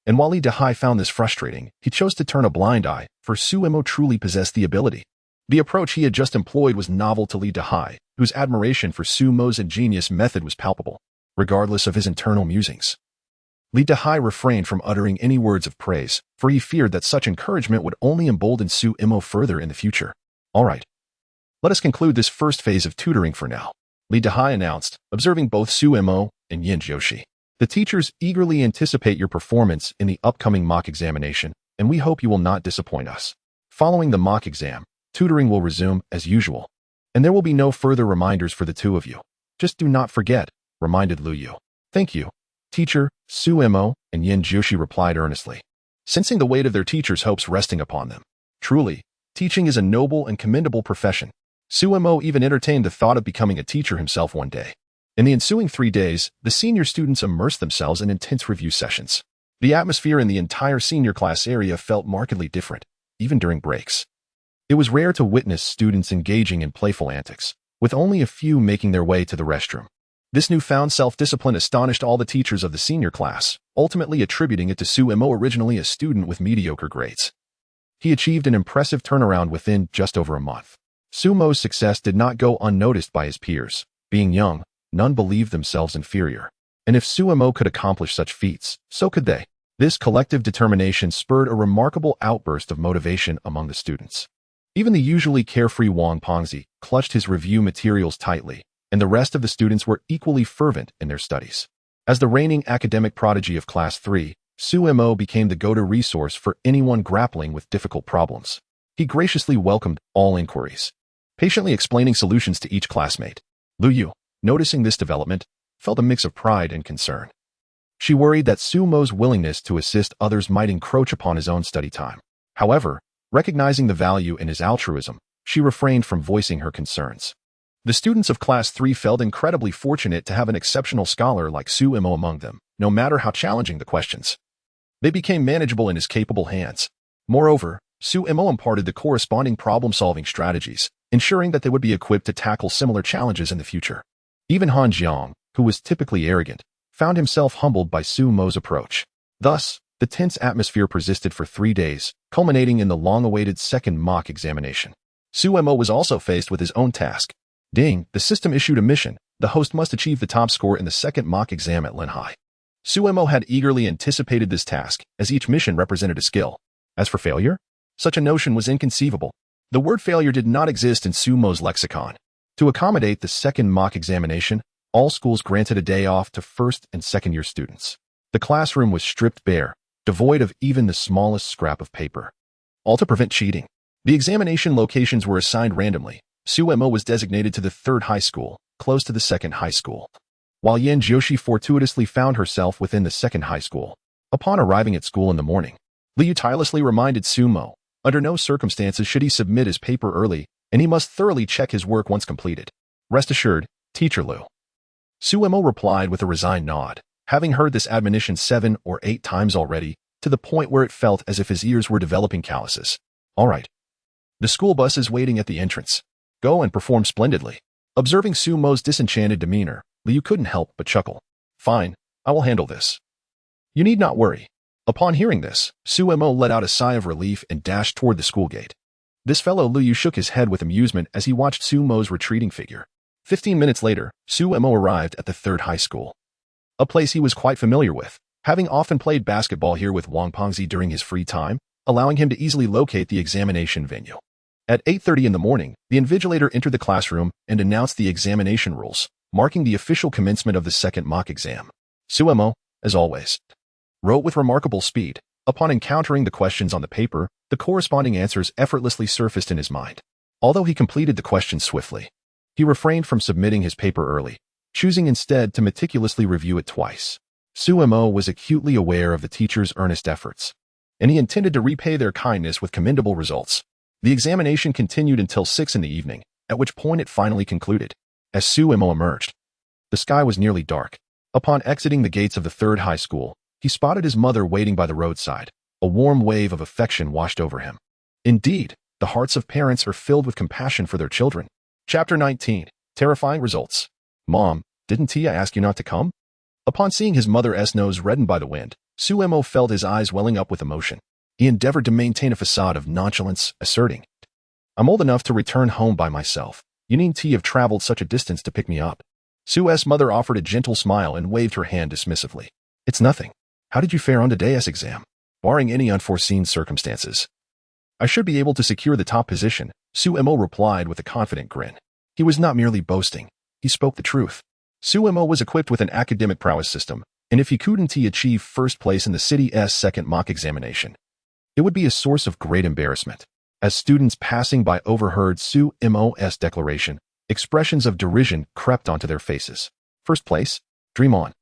And while Li Dahai found this frustrating, he chose to turn a blind eye, for Suemo truly possessed the ability. The approach he had just employed was novel to Li Dahai, whose admiration for Sumo's ingenious method was palpable, regardless of his internal musings. Li Dahai refrained from uttering any words of praise, for he feared that such encouragement would only embolden Suemo further in the future. All right. Let us conclude this first phase of tutoring for now, Li Dahai announced, observing both Suemo and Yin Jiushi. The teachers eagerly anticipate your performance in the upcoming mock examination, and we hope you will not disappoint us. Following the mock exam, tutoring will resume as usual, and there will be no further reminders for the two of you. Just do not forget, reminded Lu Yu. Thank you, teacher, Suemo and Yin Jiushi replied earnestly, sensing the weight of their teacher's hopes resting upon them. Truly, teaching is a noble and commendable profession. Suemo even entertained the thought of becoming a teacher himself one day. In the ensuing 3 days, the senior students immersed themselves in intense review sessions. The atmosphere in the entire senior class area felt markedly different, even during breaks. It was rare to witness students engaging in playful antics, with only a few making their way to the restroom. This newfound self-discipline astonished all the teachers of the senior class, ultimately attributing it to Suemo, originally a student with mediocre grades. He achieved an impressive turnaround within just over a month. Sumo's success did not go unnoticed by his peers. Being young, none believed themselves inferior. And if Suemo could accomplish such feats, so could they. This collective determination spurred a remarkable outburst of motivation among the students. Even the usually carefree Wang Pengzi clutched his review materials tightly, and the rest of the students were equally fervent in their studies. As the reigning academic prodigy of Class 3, Suemo became the go-to resource for anyone grappling with difficult problems. He graciously welcomed all inquiries, patiently explaining solutions to each classmate. Lu Yu, noticing this development, felt a mix of pride and concern. She worried that Sumo's willingness to assist others might encroach upon his own study time. However, recognizing the value in his altruism, she refrained from voicing her concerns. The students of Class 3 felt incredibly fortunate to have an exceptional scholar like Su Mo among them, no matter how challenging the questions. They became manageable in his capable hands. Moreover, Su Mo imparted the corresponding problem-solving strategies, ensuring that they would be equipped to tackle similar challenges in the future. Even Han Jiang, who was typically arrogant, found himself humbled by Su Mo's approach. Thus, the tense atmosphere persisted for 3 days, culminating in the long-awaited second mock examination. Su Mo was also faced with his own task. Ding, the system issued a mission. The host must achieve the top score in the second mock exam at Linhai. Su Mo had eagerly anticipated this task, as each mission represented a skill. As for failure, such a notion was inconceivable. The word failure did not exist in Su Mo's lexicon. To accommodate the second mock examination, all schools granted a day off to first and second-year students. The classroom was stripped bare, devoid of even the smallest scrap of paper. All to prevent cheating. The examination locations were assigned randomly. Su Mo was designated to the third high school, close to the second high school, while Yan Jiushi fortuitously found herself within the second high school. Upon arriving at school in the morning, Liu tirelessly reminded Su Mo, under no circumstances should he submit his paper early, and he must thoroughly check his work once completed. Rest assured, Teacher Liu. Su Mo replied with a resigned nod, having heard this admonition 7 or 8 times already, to the point where it felt as if his ears were developing calluses. All right. The school bus is waiting at the entrance. Go and perform splendidly. Observing Su Mo's disenchanted demeanor, Liu couldn't help but chuckle. Fine, I will handle this. You need not worry. Upon hearing this, Su Mo let out a sigh of relief and dashed toward the school gate. This fellow Liu shook his head with amusement as he watched Su Mo's retreating figure. 15 minutes later, Su Mo arrived at the third high school, a place he was quite familiar with, having often played basketball here with Wang Pengzi during his free time, allowing him to easily locate the examination venue. At 8:30 in the morning, the invigilator entered the classroom and announced the examination rules, marking the official commencement of the second mock exam. Su Mo, as always, wrote with remarkable speed. Upon encountering the questions on the paper, the corresponding answers effortlessly surfaced in his mind. Although he completed the questions swiftly, he refrained from submitting his paper early, choosing instead to meticulously review it twice. Su Mo was acutely aware of the teacher's earnest efforts, and he intended to repay their kindness with commendable results. The examination continued until 6 in the evening, at which point it finally concluded. As Su Mo emerged, the sky was nearly dark. Upon exiting the gates of the third high school, he spotted his mother waiting by the roadside. A warm wave of affection washed over him. Indeed, the hearts of parents are filled with compassion for their children. Chapter 19. Terrifying Results. Mom, didn't Tia ask you not to come? Upon seeing his mother's nose reddened by the wind, Su Mo felt his eyes welling up with emotion. He endeavored to maintain a facade of nonchalance, asserting, I'm old enough to return home by myself. You needn't have traveled such a distance to pick me up. Su's mother offered a gentle smile and waved her hand dismissively. It's nothing. How did you fare on today's exam? Barring any unforeseen circumstances, I should be able to secure the top position, Su Mo replied with a confident grin. He was not merely boasting. He spoke the truth. Su Mo was equipped with an academic prowess system, and if he couldn't achieve first place in the city's second mock examination, it would be a source of great embarrassment. As students passing by overheard Su Mo's declaration, expressions of derision crept onto their faces. First place? Dream on.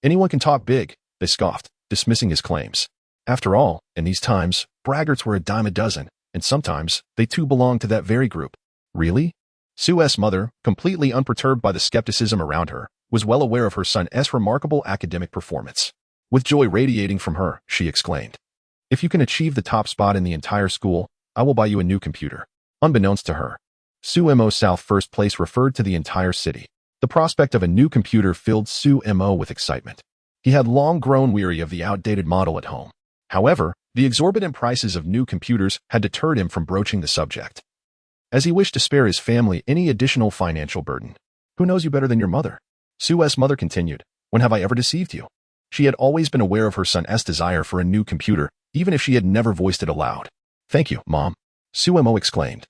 Anyone can talk big, they scoffed, dismissing his claims. After all, in these times, braggarts were a dime a dozen, and sometimes they too belonged to that very group. Really? Su's mother, completely unperturbed by the skepticism around her, was well aware of her son's remarkable academic performance. With joy radiating from her, she exclaimed, If you can achieve the top spot in the entire school, I will buy you a new computer. Unbeknownst to her, Su Mo's South first place referred to the entire city. The prospect of a new computer filled Su Mo with excitement. He had long grown weary of the outdated model at home. However, the exorbitant prices of new computers had deterred him from broaching the subject, as he wished to spare his family any additional financial burden. Who knows you better than your mother? Su's mother continued, When have I ever deceived you? She had always been aware of her son's desire for a new computer, even if she had never voiced it aloud. Thank you, Mom, Su Mo exclaimed,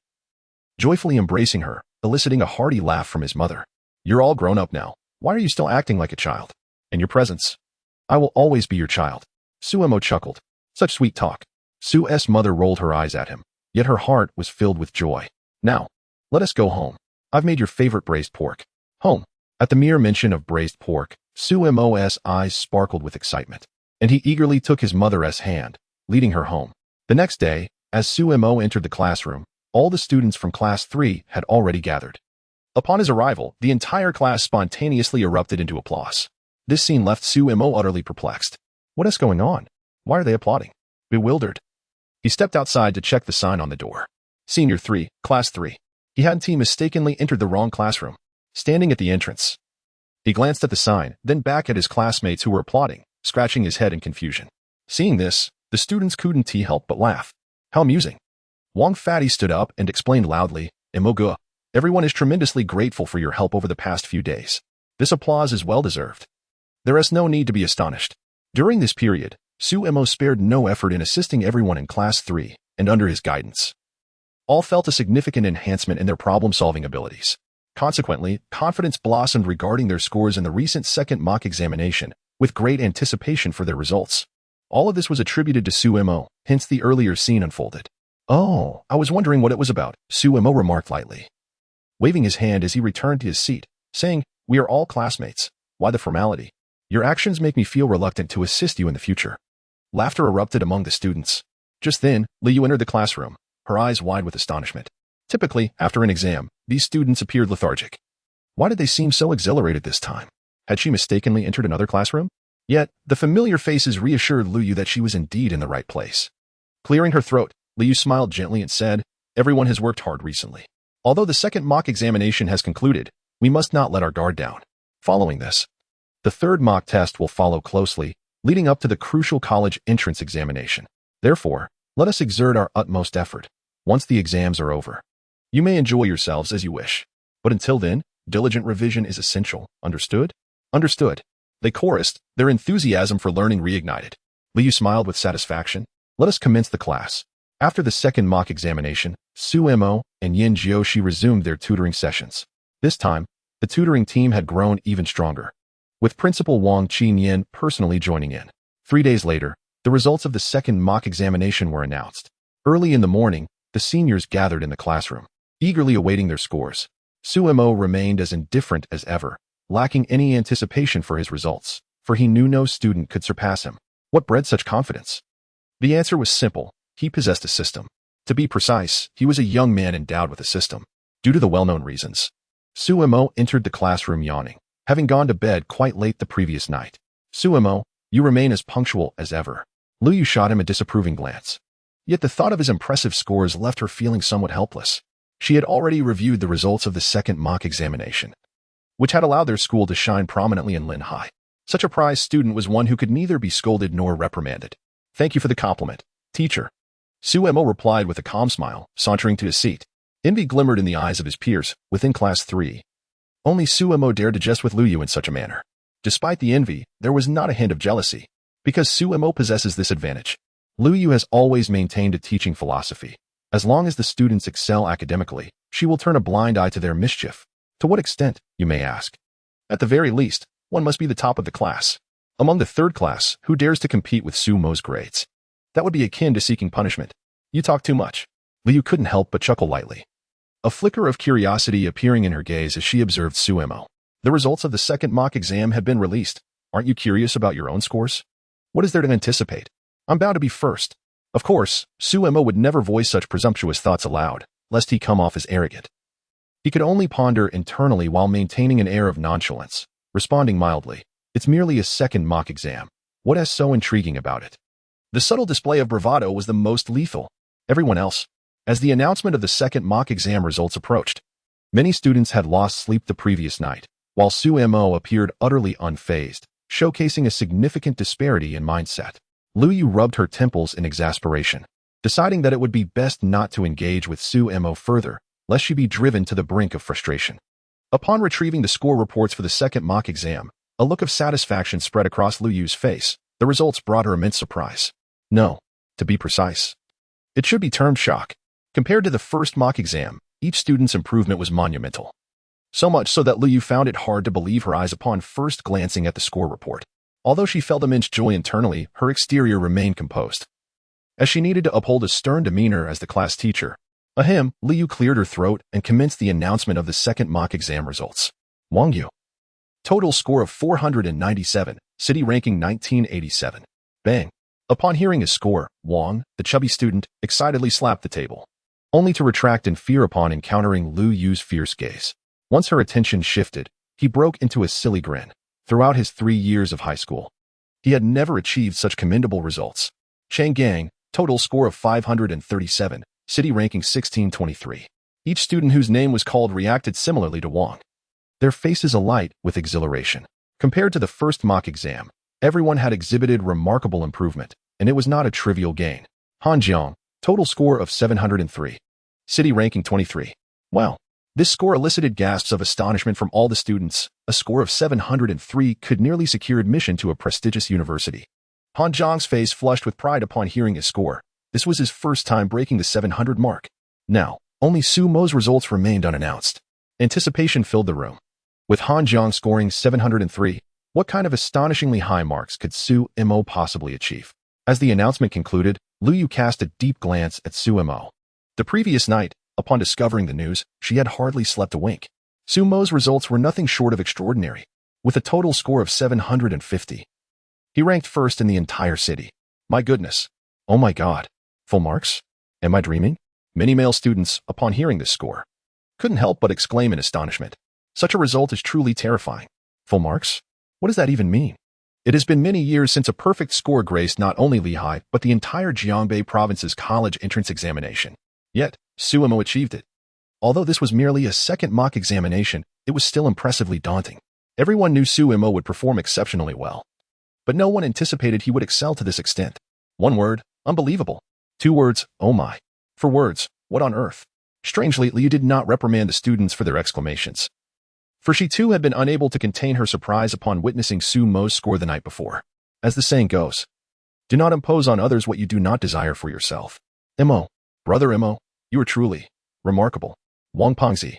joyfully embracing her, eliciting a hearty laugh from his mother. You're all grown up now. Why are you still acting like a child? In your presence, I will always be your child. Su Mo chuckled. Such sweet talk. Su's mother rolled her eyes at him, yet her heart was filled with joy. Now, let us go home. I've made your favorite braised pork. Home. At the mere mention of braised pork, Su Mo's eyes sparkled with excitement, and he eagerly took his mother's hand, leading her home. The next day, as Su Mo entered the classroom, all the students from Class 3 had already gathered. Upon his arrival, the entire class spontaneously erupted into applause. This scene left Su Mo utterly perplexed. What is going on? Why are they applauding? Bewildered, he stepped outside to check the sign on the door. Senior 3, Class 3. He hadn't mistakenly entered the wrong classroom. Standing at the entrance, he glanced at the sign, then back at his classmates who were applauding, scratching his head in confusion. Seeing this, the students couldn't help but laugh. How amusing. Wang Fatty stood up and explained loudly, Imoga, everyone is tremendously grateful for your help over the past few days. This applause is well-deserved. There is no need to be astonished. During this period, Su Mo spared no effort in assisting everyone in Class 3, and under his guidance, all felt a significant enhancement in their problem-solving abilities. Consequently, confidence blossomed regarding their scores in the recent second mock examination, with great anticipation for their results. All of this was attributed to Su Mo, hence the earlier scene unfolded. Oh, I was wondering what it was about, Su Mo remarked lightly, waving his hand as he returned to his seat, saying, we are all classmates. Why the formality? Your actions make me feel reluctant to assist you in the future. Laughter erupted among the students. Just then, Liu entered the classroom, her eyes wide with astonishment. Typically, after an exam, these students appeared lethargic. Why did they seem so exhilarated this time? Had she mistakenly entered another classroom? Yet, the familiar faces reassured Liu that she was indeed in the right place. Clearing her throat, Liu smiled gently and said, everyone has worked hard recently. Although the second mock examination has concluded, we must not let our guard down. Following this, the third mock test will follow closely, leading up to the crucial college entrance examination. Therefore, let us exert our utmost effort. Once the exams are over, you may enjoy yourselves as you wish. But until then, diligent revision is essential. Understood? Understood. They chorused, their enthusiasm for learning reignited. Liu smiled with satisfaction. Let us commence the class. After the second mock examination, Su Mo and Yin Jiushi resumed their tutoring sessions. This time, the tutoring team had grown even stronger, with Principal Wang Qinyan personally joining in. 3 days later, the results of the second mock examination were announced. Early in the morning, the seniors gathered in the classroom, eagerly awaiting their scores. Su Mo remained as indifferent as ever, lacking any anticipation for his results, for he knew no student could surpass him. What bred such confidence? The answer was simple. He possessed a system. To be precise, he was a young man endowed with a system. Due to the well-known reasons, Su Mo entered the classroom yawning, having gone to bed quite late the previous night. Su Mo, you remain as punctual as ever. Liu shot him a disapproving glance. Yet the thought of his impressive scores left her feeling somewhat helpless. She had already reviewed the results of the second mock examination, which had allowed their school to shine prominently in Lin High. Such a prize student was one who could neither be scolded nor reprimanded. Thank you for the compliment, teacher. Su Mo replied with a calm smile, sauntering to his seat. Envy glimmered in the eyes of his peers within Class 3. Only Su Mo dared to jest with Liu in such a manner. Despite the envy, there was not a hint of jealousy, because Su Mo possesses this advantage. Liu has always maintained a teaching philosophy. As long as the students excel academically, she will turn a blind eye to their mischief. To what extent, you may ask? At the very least, one must be the top of the class. Among the third class, who dares to compete with Su Mo's grades? That would be akin to seeking punishment. You talk too much. Liu couldn't help but chuckle lightly, a flicker of curiosity appearing in her gaze as she observed Su Mo. The results of the second mock exam had been released. Aren't you curious about your own scores? What is there to anticipate? I'm bound to be first. Of course, Su Mo would never voice such presumptuous thoughts aloud, lest he come off as arrogant. He could only ponder internally while maintaining an air of nonchalance, responding mildly, it's merely a second mock exam. What is so intriguing about it? The subtle display of bravado was the most lethal. Everyone else, as the announcement of the second mock exam results approached, many students had lost sleep the previous night, while Su Mo appeared utterly unfazed, showcasing a significant disparity in mindset. Liu rubbed her temples in exasperation, deciding that it would be best not to engage with Su Mo further, lest she be driven to the brink of frustration. Upon retrieving the score reports for the second mock exam, a look of satisfaction spread across Liu's face. The results brought her immense surprise. No, to be precise, it should be termed shock. Compared to the first mock exam, each student's improvement was monumental. So much so that Liu found it hard to believe her eyes upon first glancing at the score report. Although she felt immense joy internally, her exterior remained composed, as she needed to uphold a stern demeanor as the class teacher. Liu cleared her throat and commenced the announcement of the second mock exam results. Wang Yu. Total score of 497, city ranking 1987. Bang. Upon hearing his score, Wang, the chubby student, excitedly slapped the table, only to retract in fear upon encountering Liu Yu's fierce gaze. Once her attention shifted, he broke into a silly grin. Throughout his 3 years of high school, he had never achieved such commendable results. Changgang, total score of 537, city ranking 1623. Each student whose name was called reacted similarly to Wang, their faces alight with exhilaration. Compared to the first mock exam, everyone had exhibited remarkable improvement, and it was not a trivial gain. Hanjiang, total score of 703, city ranking 23. Wow. This score elicited gasps of astonishment from all the students. A score of 703 could nearly secure admission to a prestigious university. Han Zhang's face flushed with pride upon hearing his score. This was his first time breaking the 700 mark. Now, only Su Mo's results remained unannounced. Anticipation filled the room. With Han Zhang scoring 703, what kind of astonishingly high marks could Su Mo possibly achieve? As the announcement concluded, Lu Yu cast a deep glance at Su Mo. The previous night, upon discovering the news, she had hardly slept a wink. Su Mo's results were nothing short of extraordinary. With a total score of 750, he ranked first in the entire city. My goodness. Oh my God. Full marks? Am I dreaming? Many male students, upon hearing this score, couldn't help but exclaim in astonishment. Such a result is truly terrifying. Full marks? What does that even mean? It has been many years since a perfect score graced not only Lehigh, but the entire Jiangbei province's college entrance examination. Yet, Su Mo achieved it. Although this was merely a second mock examination, it was still impressively daunting. Everyone knew Su Mo would perform exceptionally well, but no one anticipated he would excel to this extent. One word, unbelievable. 2 words, oh my. 4 words, what on earth? Strangely, Liu did not reprimand the students for their exclamations, for she too had been unable to contain her surprise upon witnessing Su Mo's score the night before. As the saying goes, do not impose on others what you do not desire for yourself. Mo, brother Mo, you are truly remarkable. Wang Pengzi,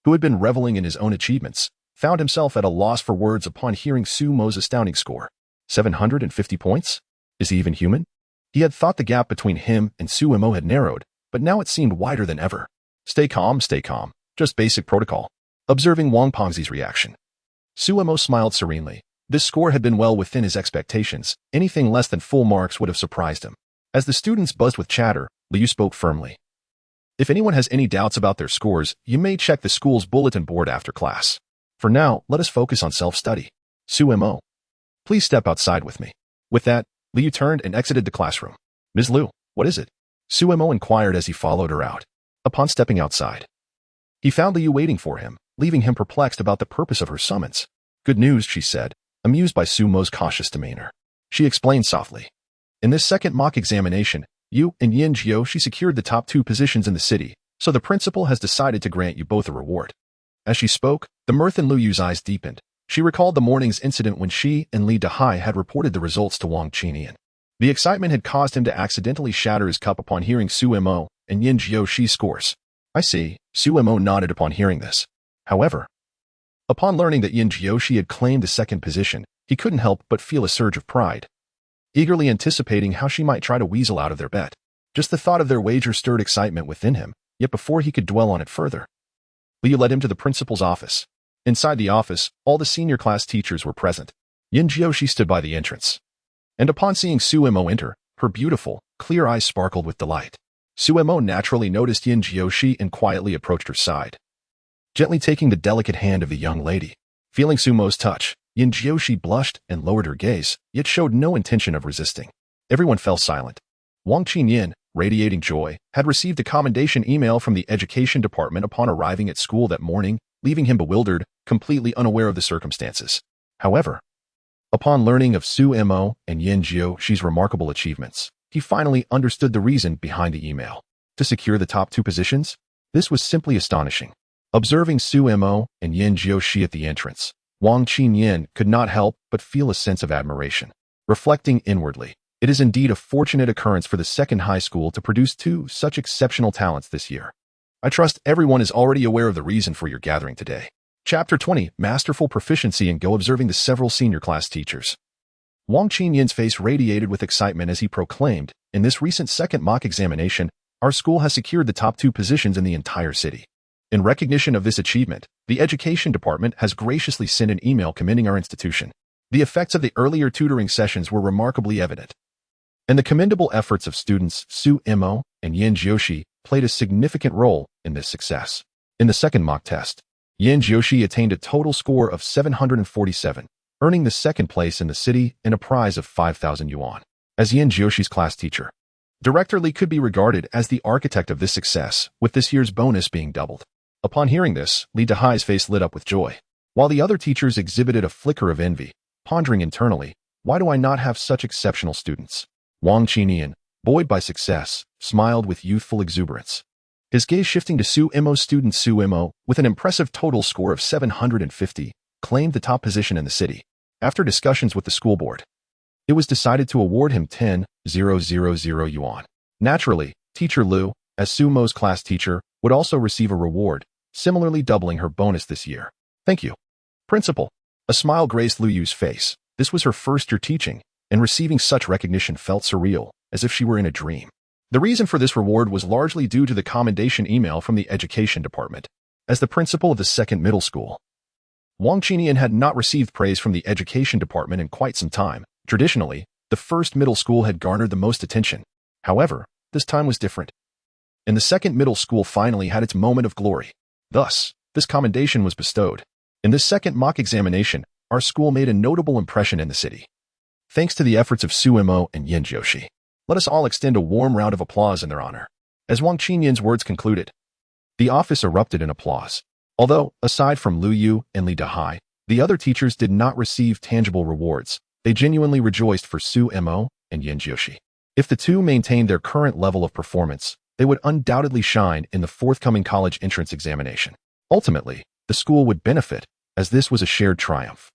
who had been reveling in his own achievements, found himself at a loss for words upon hearing Su Mo's astounding score. 750 points? Is he even human? He had thought the gap between him and Su Mo had narrowed, but now it seemed wider than ever. Stay calm, just basic protocol. Observing Wang Pengzi's reaction, Su Mo smiled serenely. This score had been well within his expectations. Anything less than full marks would have surprised him. As the students buzzed with chatter, Liu spoke firmly. If anyone has any doubts about their scores, you may check the school's bulletin board after class. For now, let us focus on self-study. Su Mo, please step outside with me. With that, Liu turned and exited the classroom. Ms. Liu, what is it? Su Mo inquired as he followed her out. Upon stepping outside, he found Liu waiting for him, leaving him perplexed about the purpose of her summons. Good news, she said, amused by Su Mo's cautious demeanor. She explained softly. In this second mock examination, you and Yin Jiu, she secured the top 2 positions in the city, so the principal has decided to grant you both a reward. As she spoke, the mirth in Lu Yu's eyes deepened. She recalled the morning's incident when she and Li Dehai had reported the results to Wang Qinian. The excitement had caused him to accidentally shatter his cup upon hearing Su Mo and Yin Jiu Shi's scores. I see, Su Mo nodded upon hearing this. However, upon learning that Yin Jiu Shi had claimed the second position, he couldn't help but feel a surge of pride, eagerly anticipating how she might try to weasel out of their bet. Just the thought of their wager stirred excitement within him, yet before he could dwell on it further, Liu led him to the principal's office. Inside the office, all the senior class teachers were present. Yin Jiushi stood by the entrance, and upon seeing Su Mo enter, her beautiful, clear eyes sparkled with delight. Su Mo naturally noticed Yin Jiushi and quietly approached her side, gently taking the delicate hand of the young lady. Feeling Su Mo's touch, Yin Jiushi blushed and lowered her gaze, yet showed no intention of resisting. Everyone fell silent. Wang Qinyin, radiating joy, had received a commendation email from the education department upon arriving at school that morning, leaving him bewildered, completely unaware of the circumstances. However, upon learning of Su Mo and Yin Jiushi's remarkable achievements, he finally understood the reason behind the email. To secure the top 2 positions? This was simply astonishing. Observing Su Mo and Yin Jiushi at the entrance, Wang Qinyin could not help but feel a sense of admiration. Reflecting inwardly, it is indeed a fortunate occurrence for the second high school to produce 2 such exceptional talents this year. I trust everyone is already aware of the reason for your gathering today. Chapter 20, Masterful Proficiency in Go. Observing the several senior class teachers, Wang Qinyin's face radiated with excitement as he proclaimed, in this recent second mock examination, our school has secured the top 2 positions in the entire city. In recognition of this achievement, the education department has graciously sent an email commending our institution. The effects of the earlier tutoring sessions were remarkably evident, and the commendable efforts of students Su Mo and Yin Jiushi played a significant role in this success. In the second mock test, Yin Jiushi attained a total score of 747, earning the second place in the city and a prize of 5,000 yuan. As Yin Jiushi's class teacher, Director Li could be regarded as the architect of this success, with this year's bonus being doubled. Upon hearing this, Li Dahai's face lit up with joy, while the other teachers exhibited a flicker of envy, pondering internally, why do I not have such exceptional students? Wang Qinian, buoyed by success, smiled with youthful exuberance. His gaze shifting to Su Imo's student Su Imo, with an impressive total score of 750, claimed the top position in the city. After discussions with the school board, it was decided to award him 10,000 yuan. Naturally, Teacher Liu, as Su Mo's class teacher, would also receive a reward, similarly doubling her bonus this year. Thank you, Principal. A smile graced Liu Yu's face. This was her first year teaching, and receiving such recognition felt surreal, as if she were in a dream. The reason for this reward was largely due to the commendation email from the education department. As the principal of the second middle school, Wang Qinian had not received praise from the education department in quite some time. Traditionally, the first middle school had garnered the most attention. However, this time was different, and the second middle school finally had its moment of glory. Thus, this commendation was bestowed. In this second mock examination, our school made a notable impression in the city. Thanks to the efforts of Su Imo and Yin Jiushi, let us all extend a warm round of applause in their honor. As Wang Qinian's words concluded, the office erupted in applause. Although, aside from Liu Yu and Li Dahai, the other teachers did not receive tangible rewards, they genuinely rejoiced for Su Imo and Yin Jiushi. If the two maintained their current level of performance, they would undoubtedly shine in the forthcoming college entrance examination. Ultimately, the school would benefit, as this was a shared triumph.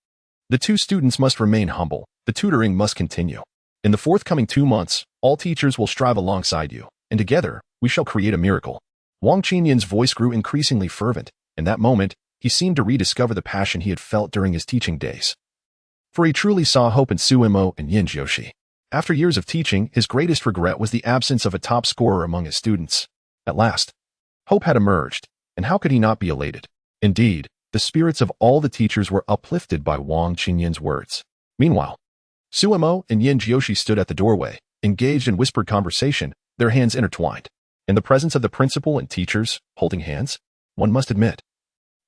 The two students must remain humble, the tutoring must continue. In the forthcoming 2 months, all teachers will strive alongside you, and together, we shall create a miracle. Wang Qinian's voice grew increasingly fervent. In that moment, he seemed to rediscover the passion he had felt during his teaching days. For he truly saw hope in Su Imo and Yin Jiushi. After years of teaching, his greatest regret was the absence of a top scorer among his students. At last, hope had emerged, and how could he not be elated? Indeed, the spirits of all the teachers were uplifted by Wang Qinian's words. Meanwhile, Su Imo and Yin Jiushi stood at the doorway, engaged in whispered conversation, their hands intertwined. In the presence of the principal and teachers, holding hands, one must admit,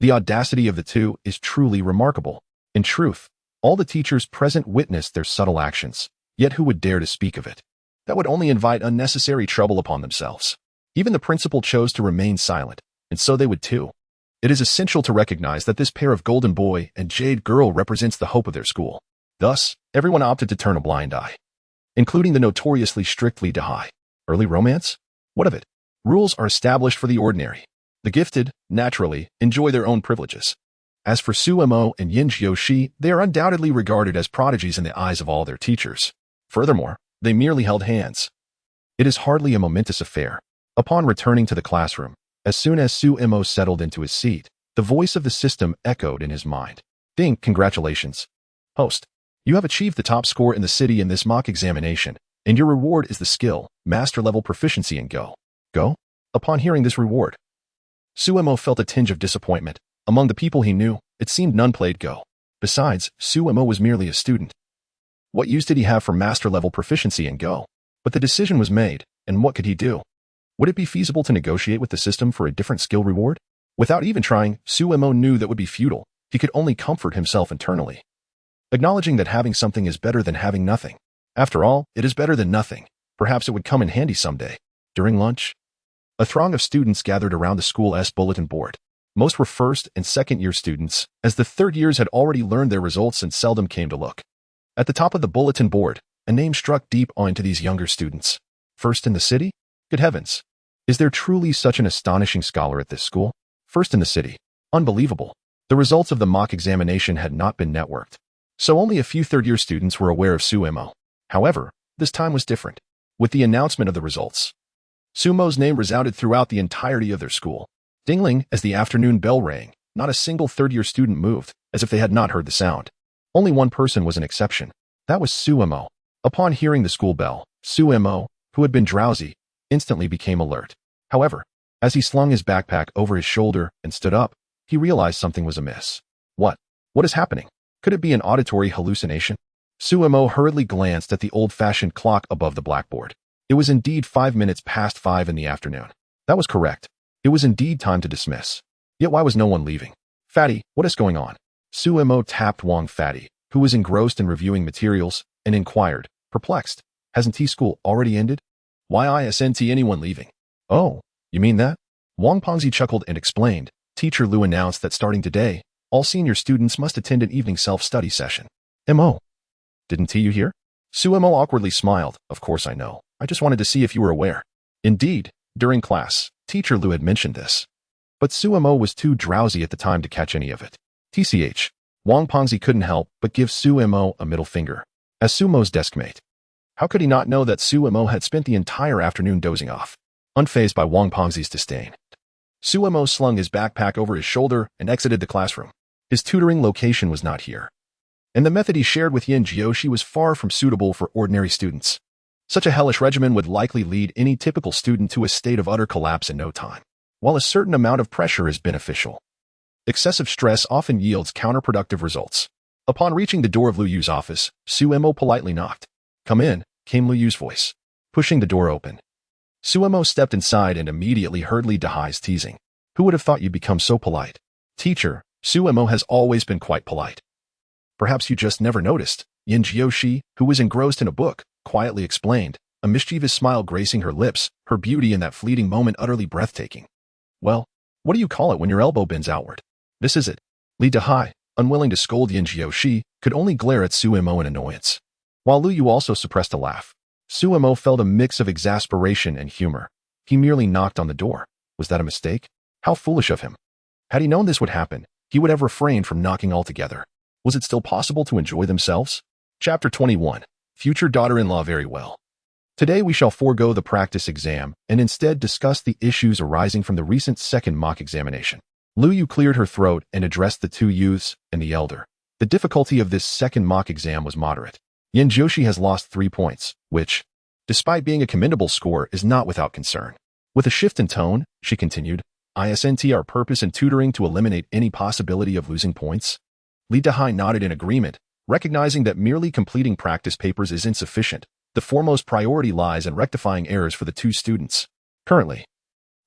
the audacity of the two is truly remarkable. In truth, all the teachers present witnessed their subtle actions, yet who would dare to speak of it? That would only invite unnecessary trouble upon themselves. Even the principal chose to remain silent, and so they would too. It is essential to recognize that this pair of golden boy and jade girl represents the hope of their school. Thus, everyone opted to turn a blind eye, including the notoriously strict Li Dahai. Early romance? What of it? Rules are established for the ordinary. The gifted, naturally, enjoy their own privileges. As for Su Imo and Yin Jiushi, they are undoubtedly regarded as prodigies in the eyes of all their teachers. Furthermore, they merely held hands. It is hardly a momentous affair. Upon returning to the classroom, as soon as Su Imo settled into his seat, the voice of the system echoed in his mind. Ding, congratulations. Host, you have achieved the top score in the city in this mock examination, and your reward is the skill, master-level proficiency in Go. Go? Upon hearing this reward, Su Imo felt a tinge of disappointment. Among the people he knew, it seemed none played Go. Besides, Su Imo was merely a student. What use did he have for master-level proficiency in Go? But the decision was made, and what could he do? Would it be feasible to negotiate with the system for a different skill reward? Without even trying, Su Imo knew that would be futile. He could only comfort himself internally, acknowledging that having something is better than having nothing. After all, it is better than nothing. Perhaps it would come in handy someday. During lunch, a throng of students gathered around the school's bulletin board. Most were first and second year students, as the third years had already learned their results and seldom came to look. At the top of the bulletin board, a name struck deep onto these younger students. First in the city? Good heavens! Is there truly such an astonishing scholar at this school? First in the city. Unbelievable. The results of the mock examination had not been networked, so only a few third-year students were aware of Su Imo. However, this time was different. With the announcement of the results, Su Imo's name resounded throughout the entirety of their school. Dingling, as the afternoon bell rang, not a single third-year student moved, as if they had not heard the sound. Only one person was an exception. That was Su Imo. Upon hearing the school bell, Su Imo, who had been drowsy, instantly became alert. However, as he slung his backpack over his shoulder and stood up, he realized something was amiss. What? What is happening? Could it be an auditory hallucination? Su Imo hurriedly glanced at the old-fashioned clock above the blackboard. It was indeed 5 minutes past 5 in the afternoon. That was correct. It was indeed time to dismiss. Yet why was no one leaving? Fatty, what is going on? Sumo tapped Wang Fatty, who was engrossed in reviewing materials, and inquired, perplexed. Hasn't T-school already ended? Why isn't anyone leaving? Oh, you mean that? Wang Pengzi chuckled and explained. Teacher Lu announced that starting today, all senior students must attend an evening self-study session. M.O. Didn't you hear? Sumo awkwardly smiled. Of course I know. I just wanted to see if you were aware. Indeed, during class, Teacher Lu had mentioned this. But Sumo was too drowsy at the time to catch any of it. TCH, Wang Pengzi couldn't help but give Sumo a middle finger. As Sumo's deskmate, how could he not know that Sumo had spent the entire afternoon dozing off? Unfazed by Wang Pengzi's disdain, Sumo slung his backpack over his shoulder and exited the classroom. His tutoring location was not here, and the method he shared with Yin Jiushi was far from suitable for ordinary students. Such a hellish regimen would likely lead any typical student to a state of utter collapse in no time. While a certain amount of pressure is beneficial, excessive stress often yields counterproductive results. Upon reaching the door of Lu Yu's office, Sumo politely knocked. Come in, came Lu Yu's voice. Pushing the door open, Sumo stepped inside and immediately heard Li Dahai's teasing. Who would have thought you'd become so polite? Teacher, Sumo has always been quite polite. Perhaps you just never noticed, Yin Jiushi, who was engrossed in a book, quietly explained, a mischievous smile gracing her lips, her beauty in that fleeting moment utterly breathtaking. Well, what do you call it when your elbow bends outward? This is it. Li Dahai, unwilling to scold Yin Jiushi, could only glare at Sumo in annoyance. While Lu Yu also suppressed a laugh, Sumo felt a mix of exasperation and humor. He merely knocked on the door. Was that a mistake? How foolish of him. Had he known this would happen, he would have refrained from knocking altogether. Was it still possible to enjoy themselves? Chapter 21. Future daughter-in-law very well. Today we shall forego the practice exam and instead discuss the issues arising from the recent second mock examination. Lu Yu cleared her throat and addressed the two youths and the elder. The difficulty of this second mock exam was moderate. Yin Jiushi has lost 3 points, which, despite being a commendable score, is not without concern. With a shift in tone, she continued, Isn't our purpose in tutoring to eliminate any possibility of losing points? Li Dahai nodded in agreement, recognizing that merely completing practice papers is insufficient. The foremost priority lies in rectifying errors for the two students. Currently,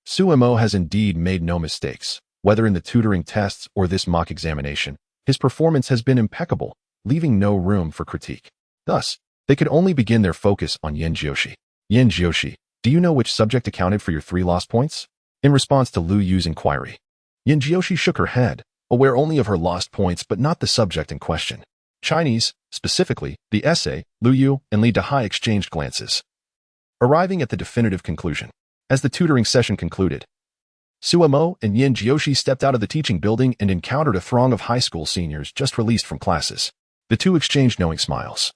Sumo has indeed made no mistakes, whether in the tutoring tests or this mock examination. His performance has been impeccable, leaving no room for critique. Thus, they could only begin their focus on Yin Jiushi. Yin Jiushi, do you know which subject accounted for your 3 lost points? In response to Lu Yu's inquiry, Yin Jiushi shook her head, aware only of her lost points but not the subject in question. Chinese, specifically, the essay. Lu Yu and Li Dahai exchanged glances, arriving at the definitive conclusion. As the tutoring session concluded, Sumo and Yin Jiushi stepped out of the teaching building and encountered a throng of high school seniors just released from classes. The two exchanged knowing smiles,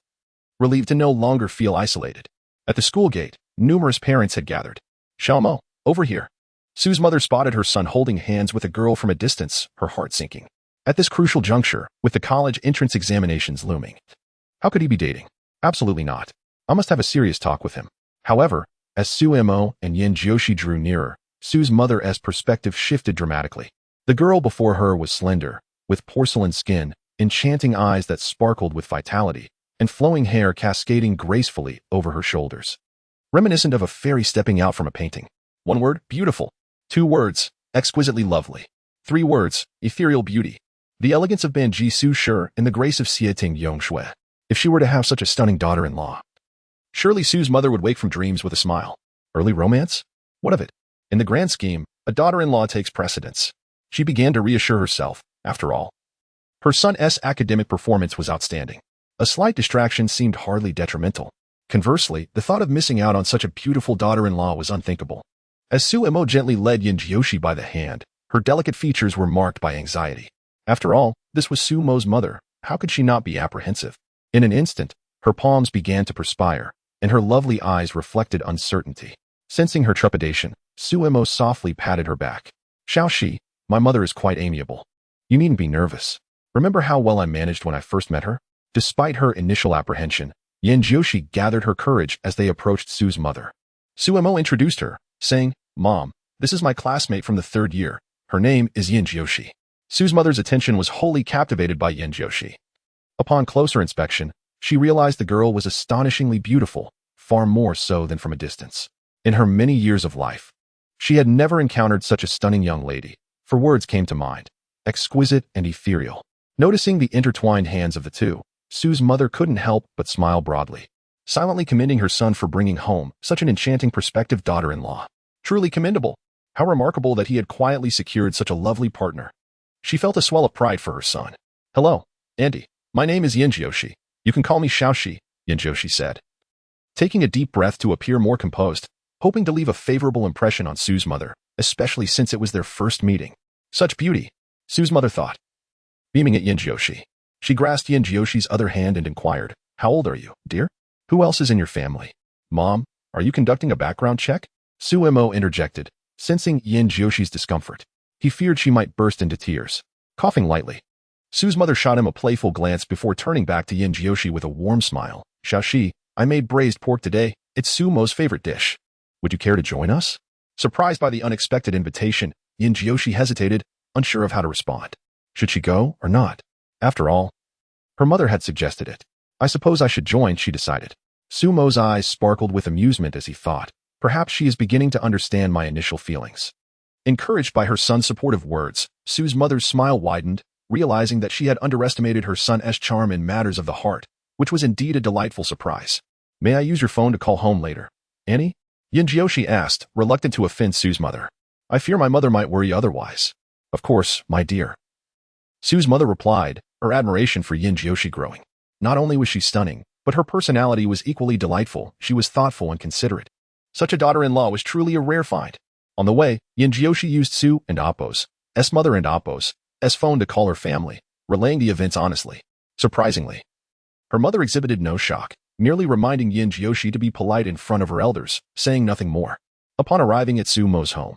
relieved to no longer feel isolated. At the school gate, numerous parents had gathered. Xiaomo, over here. Su's mother spotted her son holding hands with a girl from a distance, her heart sinking. At this crucial juncture, with the college entrance examinations looming, how could he be dating? Absolutely not. I must have a serious talk with him. However, as Sumo and Yin Jiushi drew nearer, Su's mother's perspective shifted dramatically. The girl before her was slender, with porcelain skin, enchanting eyes that sparkled with vitality, and flowing hair cascading gracefully over her shoulders, reminiscent of a fairy stepping out from a painting. 1 word, beautiful. 2 words, exquisitely lovely. 3 words, ethereal beauty. The elegance of Banji Su Shi and the grace of Xieting Yongshui. If she were to have such a stunning daughter-in-law, surely Su's mother would wake from dreams with a smile. Early romance? What of it? In the grand scheme, a daughter-in-law takes precedence. She began to reassure herself. After all, her son's academic performance was outstanding. A slight distraction seemed hardly detrimental. Conversely, the thought of missing out on such a beautiful daughter-in-law was unthinkable. As Sumo gently led Yin Jiushi by the hand, her delicate features were marked by anxiety. After all, this was Sumo's mother. How could she not be apprehensive? In an instant, her palms began to perspire, and her lovely eyes reflected uncertainty. Sensing her trepidation, Sumo softly patted her back. Xiaoxi, my mother is quite amiable. You needn't be nervous. Remember how well I managed when I first met her? Despite her initial apprehension, Yin Jiushi gathered her courage as they approached Su's mother. Sumo introduced her, saying, Mom, this is my classmate from the 3rd year. Her name is Yin Jiushi. Su's mother's attention was wholly captivated by Yin Jiushi. Upon closer inspection, she realized the girl was astonishingly beautiful, far more so than from a distance. In her many years of life, she had never encountered such a stunning young lady, for words came to mind. exquisite and ethereal. Noticing the intertwined hands of the two, Sue's mother couldn't help but smile broadly, silently commending her son for bringing home such an enchanting prospective daughter-in-law. Truly commendable. How remarkable that he had quietly secured such a lovely partner. She felt a swell of pride for her son. Hello, Andy. My name is Yinjioshi. You can call me Xiaoxi, Yinjioshi said, taking a deep breath to appear more composed, hoping to leave a favorable impression on Sue's mother, especially since it was their first meeting. Such beauty, Sue's mother thought. Beaming at Yinjioshi, she grasped Yinjioshi's other hand and inquired, How old are you, dear? Who else is in your family? Mom, are you conducting a background check? Suemo interjected, sensing Yinjioshi's discomfort. He feared she might burst into tears. Coughing lightly, Sue's mother shot him a playful glance before turning back to Yinjioshi with a warm smile. Xiaoxi, I made braised pork today. It's Sumo's favorite dish. Would you care to join us? Surprised by the unexpected invitation, Yinjioshi hesitated, unsure of how to respond. Should she go or not? After all, her mother had suggested it. I suppose I should join, she decided. Sumo's eyes sparkled with amusement as he thought, perhaps she is beginning to understand my initial feelings. Encouraged by her son's supportive words, Sue's mother's smile widened, realizing that she had underestimated her son's charm in matters of the heart, which was indeed a delightful surprise. May I use your phone to call home later, Annie? Yinjioshi asked, reluctant to offend Sue's mother. I fear my mother might worry otherwise. Of course, my dear. Sue's mother replied, her admiration for Yinjioshi growing. Not only was she stunning, but her personality was equally delightful. She was thoughtful and considerate. Such a daughter-in-law was truly a rare find. On the way, Yinjioshi used Sue and Appo's mother and Appo's phone to call her family, relaying the events honestly. Surprisingly, her mother exhibited no shock, merely reminding Yinjioshi to be polite in front of her elders, saying nothing more. Upon arriving at Sumo's home,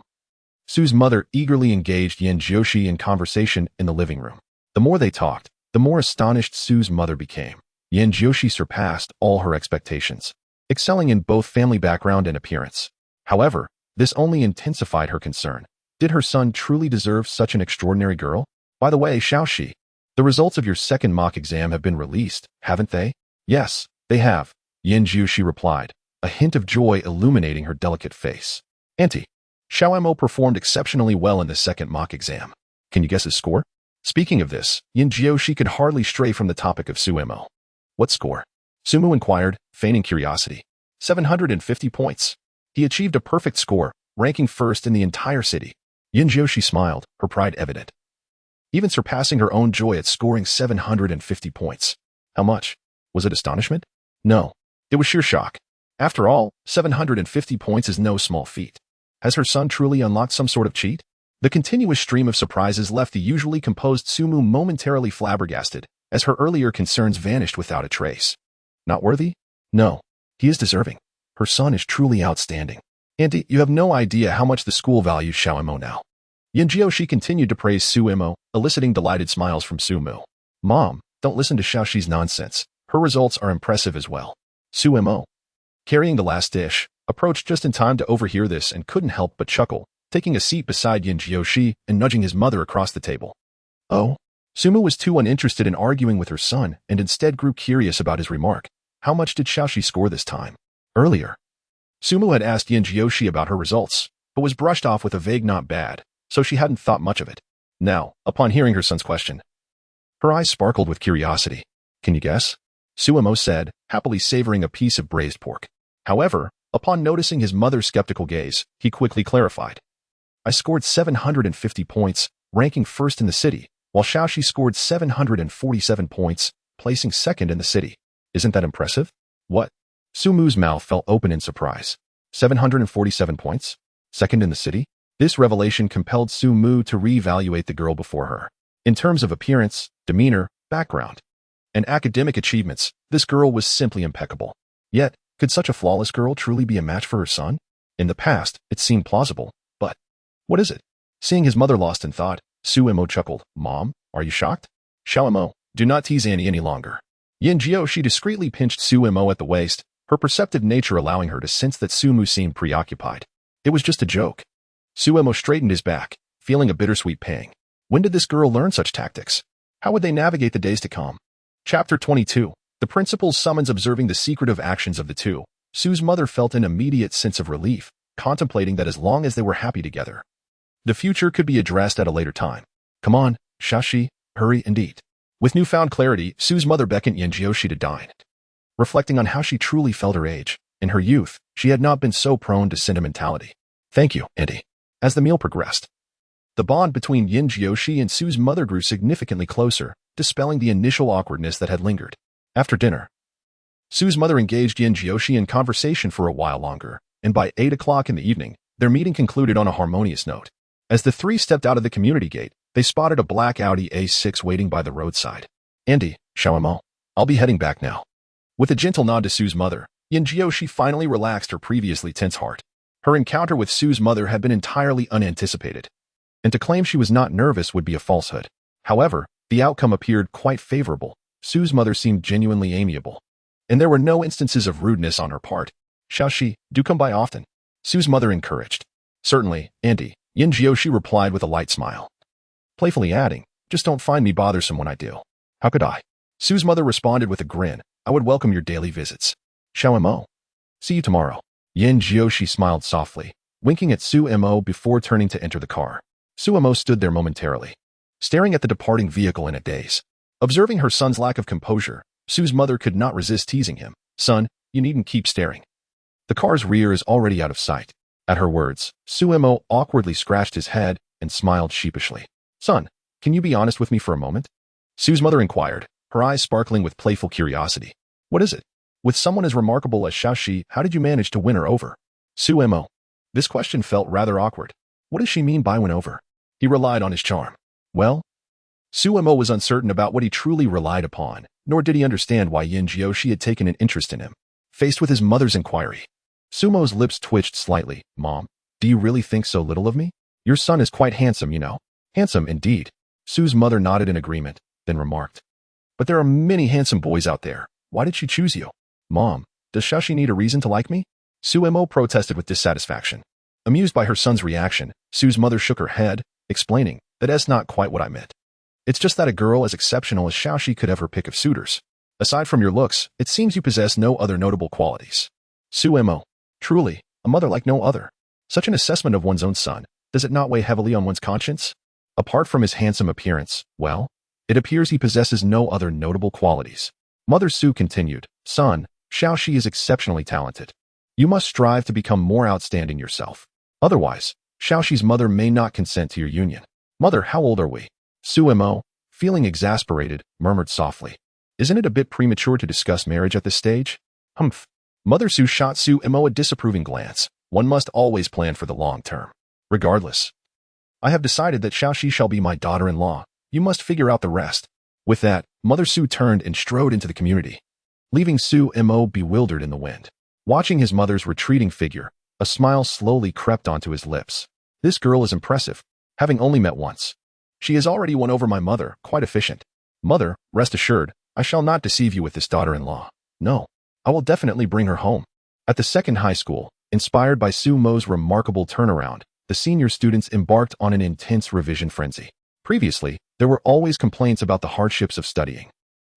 Sue's mother eagerly engaged Yinjioshi in conversation in the living room. The more they talked, the more astonished Sue's mother became. Yinjioshi surpassed all her expectations, excelling in both family background and appearance. However, this only intensified her concern. Did her son truly deserve such an extraordinary girl? By the way, Xiaoxi, the results of your second mock exam have been released, haven't they? Yes, they have, Yinjioshi replied, a hint of joy illuminating her delicate face. Auntie, Xiaomo performed exceptionally well in the second mock exam. Can you guess his score? Speaking of this, Yinjioshi could hardly stray from the topic of Suemo. What score? Sumu inquired, feigning curiosity. 750 points. He achieved a perfect score, ranking first in the entire city. Yinjioshi smiled, her pride evident, even surpassing her own joy at scoring 750 points. How much? Was it astonishment? No. It was sheer shock. After all, 750 points is no small feat. Has her son truly unlocked some sort of cheat? The continuous stream of surprises left the usually composed Sumu momentarily flabbergasted, as her earlier concerns vanished without a trace. Not worthy? No. He is deserving. Her son is truly outstanding. Auntie, you have no idea how much the school values Xiaomo now. Yinjioshi continued to praise Suemo, eliciting delighted smiles from Sumu. Mom, don't listen to Xiaoxi's nonsense. Her results are impressive as well. Suemo, carrying the last dish, approached just in time to overhear this and couldn't help but chuckle, taking a seat beside Yinjioshi and nudging his mother across the table. Oh? Sumu was too uninterested in arguing with her son and instead grew curious about his remark. How much did Xiaoxi score this time? Earlier, Sumu had asked Yinjioshi about her results, but was brushed off with a vague not bad, so she hadn't thought much of it. Now, upon hearing her son's question, her eyes sparkled with curiosity. Can you guess? Suemo said, happily savoring a piece of braised pork. However, upon noticing his mother's skeptical gaze, he quickly clarified. I scored 750 points, ranking first in the city, while Xiaoxi scored 747 points, placing second in the city. Isn't that impressive? What? Sumu's mouth fell open in surprise. 747 points? Second in the city? This revelation compelled Sumu to reevaluate the girl before her. In terms of appearance, demeanor, background, and academic achievements, this girl was simply impeccable. Yet, could such a flawless girl truly be a match for her son? In the past, it seemed plausible, but what is it? Seeing his mother lost in thought, Suemo chuckled. Mom, are you shocked? Xiaomo, do not tease Annie any longer. Yinjioshi discreetly pinched Suemo at the waist, her perceptive nature allowing her to sense that Sumu seemed preoccupied. It was just a joke. Suemo straightened his back, feeling a bittersweet pang. When did this girl learn such tactics? How would they navigate the days to come? Chapter 22. The principal summons observing the secretive actions of the two. Sue's mother felt an immediate sense of relief, contemplating that as long as they were happy together, the future could be addressed at a later time. Come on, Shashi, hurry and eat. With newfound clarity, Sue's mother beckoned Yenjioshi to dine. Reflecting on how she truly felt her age, in her youth, she had not been so prone to sentimentality. Thank you, Auntie. As the meal progressed, the bond between Yenjioshi and Sue's mother grew significantly closer, dispelling the initial awkwardness that had lingered. After dinner, Sue's mother engaged Yenjioshi in conversation for a while longer, and by 8 o'clock in the evening, their meeting concluded on a harmonious note. As the three stepped out of the community gate, they spotted a black Audi A6 waiting by the roadside. Andy, Xiaomo, I'll be heading back now. With a gentle nod to Sue's mother, Yenjioshi finally relaxed her previously tense heart. Her encounter with Sue's mother had been entirely unanticipated, and to claim she was not nervous would be a falsehood. However, the outcome appeared quite favorable. Sue's mother seemed genuinely amiable, and there were no instances of rudeness on her part. Shaoxi, do come by often, Sue's mother encouraged. Certainly, Andy, Yenjioshi replied with a light smile, playfully adding, just don't find me bothersome when I do. How could I? Sue's mother responded with a grin, I would welcome your daily visits. Xiao-mo. See you tomorrow. Yenjioshi smiled softly, winking at Su-mo before turning to enter the car. Su-mo stood there momentarily, staring at the departing vehicle in a daze. Observing her son's lack of composure, Sue's mother could not resist teasing him. Son, you needn't keep staring. The car's rear is already out of sight. At her words, Su-mo awkwardly scratched his head and smiled sheepishly. Son, can you be honest with me for a moment? Sue's mother inquired, her eyes sparkling with playful curiosity. What is it? With someone as remarkable as Shaoxi, how did you manage to win her over? Su-mo. This question felt rather awkward. What does she mean by win over? He relied on his charm. Well, Su-mo was uncertain about what he truly relied upon, nor did he understand why Yenjioshi had taken an interest in him. Faced with his mother's inquiry, Su-mo's lips twitched slightly. Mom, do you really think so little of me? Your son is quite handsome, you know. Handsome indeed. Sue's mother nodded in agreement, then remarked. But there are many handsome boys out there. Why did she choose you? Mom, does Shaoxi need a reason to like me? Su-mo protested with dissatisfaction. Amused by her son's reaction, Sue's mother shook her head, explaining that that's not quite what I meant. It's just that a girl as exceptional as Shaoxi could have her pick of suitors. Aside from your looks, it seems you possess no other notable qualities. Su-mo, truly, a mother like no other. Such an assessment of one's own son, does it not weigh heavily on one's conscience? Apart from his handsome appearance, well, it appears he possesses no other notable qualities. Mother Su continued, Son, Shaoxi is exceptionally talented. You must strive to become more outstanding yourself. Otherwise, Shaoxi's mother may not consent to your union. Mother, how old are we? Su-mo, feeling exasperated, murmured softly. Isn't it a bit premature to discuss marriage at this stage? Humph. Mother Su shot Su-mo a disapproving glance. One must always plan for the long term. Regardless, I have decided that Shaoxi shall be my daughter-in-law. You must figure out the rest. With that, Mother Su turned and strode into the community, leaving Su-mo bewildered in the wind. Watching his mother's retreating figure, a smile slowly crept onto his lips. This girl is impressive, having only met once. She has already won over my mother, quite efficient. Mother, rest assured, I shall not deceive you with this daughter-in-law. No, I will definitely bring her home. At the second high school, inspired by Su-mo's remarkable turnaround, the senior students embarked on an intense revision frenzy. Previously, there were always complaints about the hardships of studying.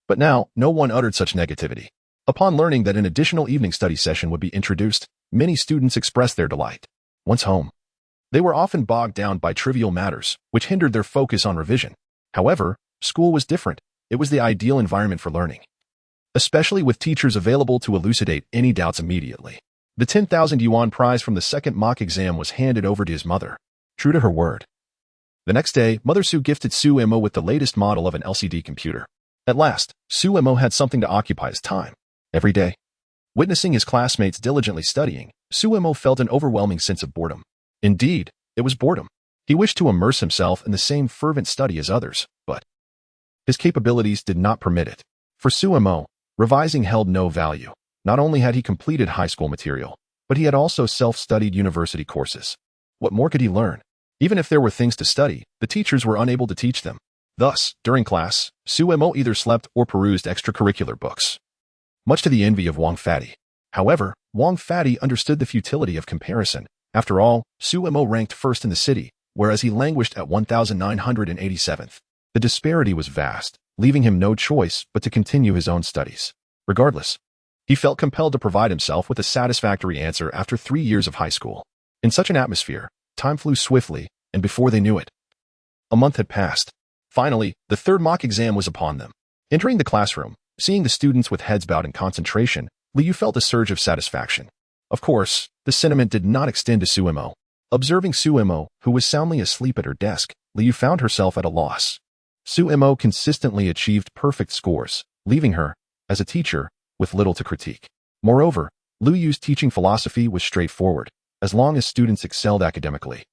But now, no one uttered such negativity. Upon learning that an additional evening study session would be introduced, many students expressed their delight. Once home, they were often bogged down by trivial matters, which hindered their focus on revision. However, school was different. It was the ideal environment for learning, especially with teachers available to elucidate any doubts immediately. The 10,000 yuan prize from the second mock exam was handed over to his mother, true to her word. The next day, Mother Su gifted Su-mo with the latest model of an LCD computer. At last, Su-mo had something to occupy his time. Every day, witnessing his classmates diligently studying, Su-mo felt an overwhelming sense of boredom. Indeed, it was boredom. He wished to immerse himself in the same fervent study as others, but his capabilities did not permit it. For Su-mo, revising held no value. Not only had he completed high school material, but he had also self-studied university courses. What more could he learn? Even if there were things to study, the teachers were unable to teach them. Thus, during class, Su-mo either slept or perused extracurricular books, much to the envy of Wang Fatty. However, Wang Fatty understood the futility of comparison. After all, Su-mo ranked first in the city, whereas he languished at 1987th. The disparity was vast, leaving him no choice but to continue his own studies. Regardless, he felt compelled to provide himself with a satisfactory answer after 3 years of high school. In such an atmosphere, time flew swiftly, and before they knew it, a month had passed. Finally, the third mock exam was upon them. Entering the classroom, seeing the students with heads bowed in concentration, Liu felt a surge of satisfaction. Of course, the sentiment did not extend to Suemo. Observing Suemo, who was soundly asleep at her desk, Liu found herself at a loss. Suemo consistently achieved perfect scores, leaving her, as a teacher, with little to critique. Moreover, Liu Yu's teaching philosophy was straightforward, as long as students excelled academically.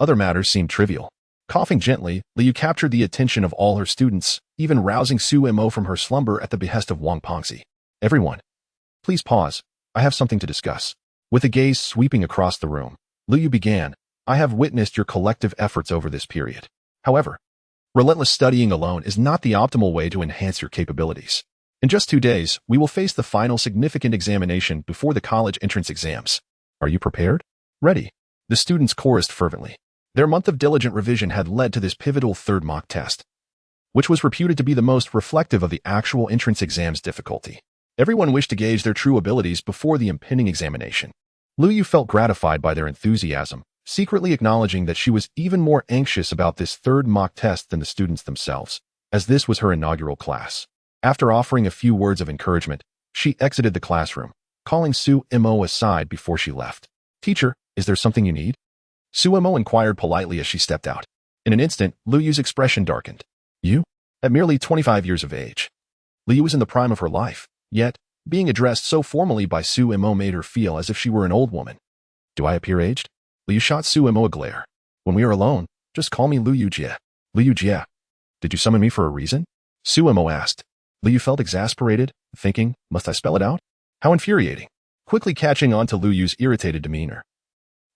Other matters seemed trivial. Coughing gently, Liu captured the attention of all her students, even rousing Suemo from her slumber at the behest of Wang Pengzi. Everyone, please pause. I have something to discuss. With a gaze sweeping across the room, Liu Yu began, I have witnessed your collective efforts over this period. However, relentless studying alone is not the optimal way to enhance your capabilities. In just 2 days, we will face the final significant examination before the college entrance exams. Are you prepared? Ready. The students chorused fervently. Their month of diligent revision had led to this pivotal third mock test, which was reputed to be the most reflective of the actual entrance exam's difficulty. Everyone wished to gauge their true abilities before the impending examination. Liu Yu felt gratified by their enthusiasm, secretly acknowledging that she was even more anxious about this third mock test than the students themselves, as this was her inaugural class. After offering a few words of encouragement, she exited the classroom, calling Suemo aside before she left. Teacher, is there something you need? Suemo inquired politely as she stepped out. In an instant, Liu Yu's expression darkened. You? At merely 25 years of age. Liu Yu was in the prime of her life, yet, being addressed so formally by Suemo made her feel as if she were an old woman. Do I appear aged? Liu shot Suemo a glare. When we are alone, just call me Liu Jie. Liu Jie. Did you summon me for a reason? Suemo asked. Liu felt exasperated, thinking, must I spell it out? How infuriating. Quickly catching on to Liu Yu's irritated demeanor.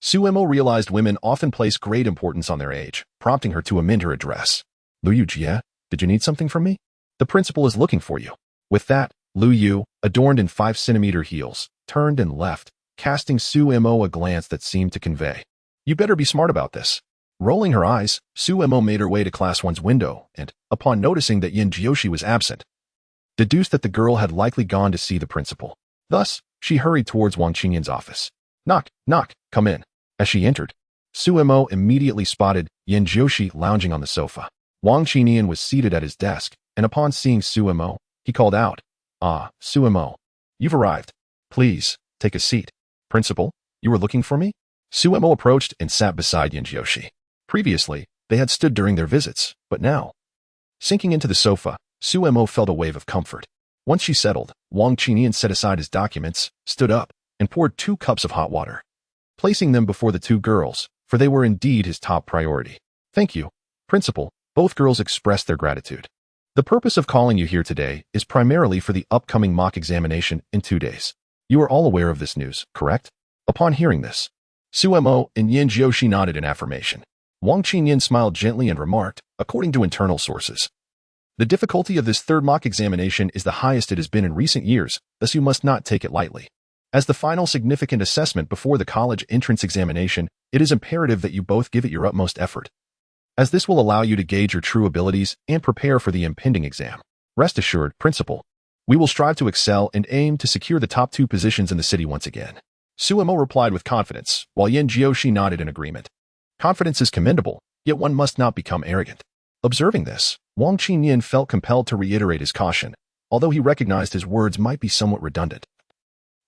Suemo realized women often place great importance on their age, prompting her to amend her address. Liu Jie, did you need something from me? The principal is looking for you. With that, Liu Yu, adorned in 5-centimeter heels, turned and left, casting Suemo a glance that seemed to convey, you better be smart about this. Rolling her eyes, Suemo made her way to Class 1's window and, upon noticing that Yin Jiushi was absent, deduced that the girl had likely gone to see the principal. Thus, she hurried towards Wang Qingyan's office. Knock, knock, come in. As she entered, Suemo immediately spotted Yin Jiushi lounging on the sofa. Wang Qingyan was seated at his desk, and upon seeing Suemo, he called out, Ah, Suemo, you've arrived. Please, take a seat. Principal, you were looking for me? Suemo approached and sat beside Yin Jiushi. Previously, they had stood during their visits, but now, sinking into the sofa, Suemo felt a wave of comfort. Once she settled, Wang Qingyan set aside his documents, stood up, and poured 2 cups of hot water, placing them before the 2 girls, for they were indeed his top priority. Thank you, Principal. Both girls expressed their gratitude. The purpose of calling you here today is primarily for the upcoming mock examination in 2 days. You are all aware of this news, correct? Upon hearing this, Suemo and Yin Jiushi nodded in affirmation. Wang Qingyan smiled gently and remarked, according to internal sources, the difficulty of this third mock examination is the highest it has been in recent years, thus you must not take it lightly. As the final significant assessment before the college entrance examination, it is imperative that you both give it your utmost effort, as this will allow you to gauge your true abilities and prepare for the impending exam. Rest assured, Principal, we will strive to excel and aim to secure the top 2 positions in the city once again. Suemo replied with confidence, while Yin Jiushi nodded in agreement. Confidence is commendable, yet one must not become arrogant. Observing this, Wang Qingyan felt compelled to reiterate his caution, although he recognized his words might be somewhat redundant.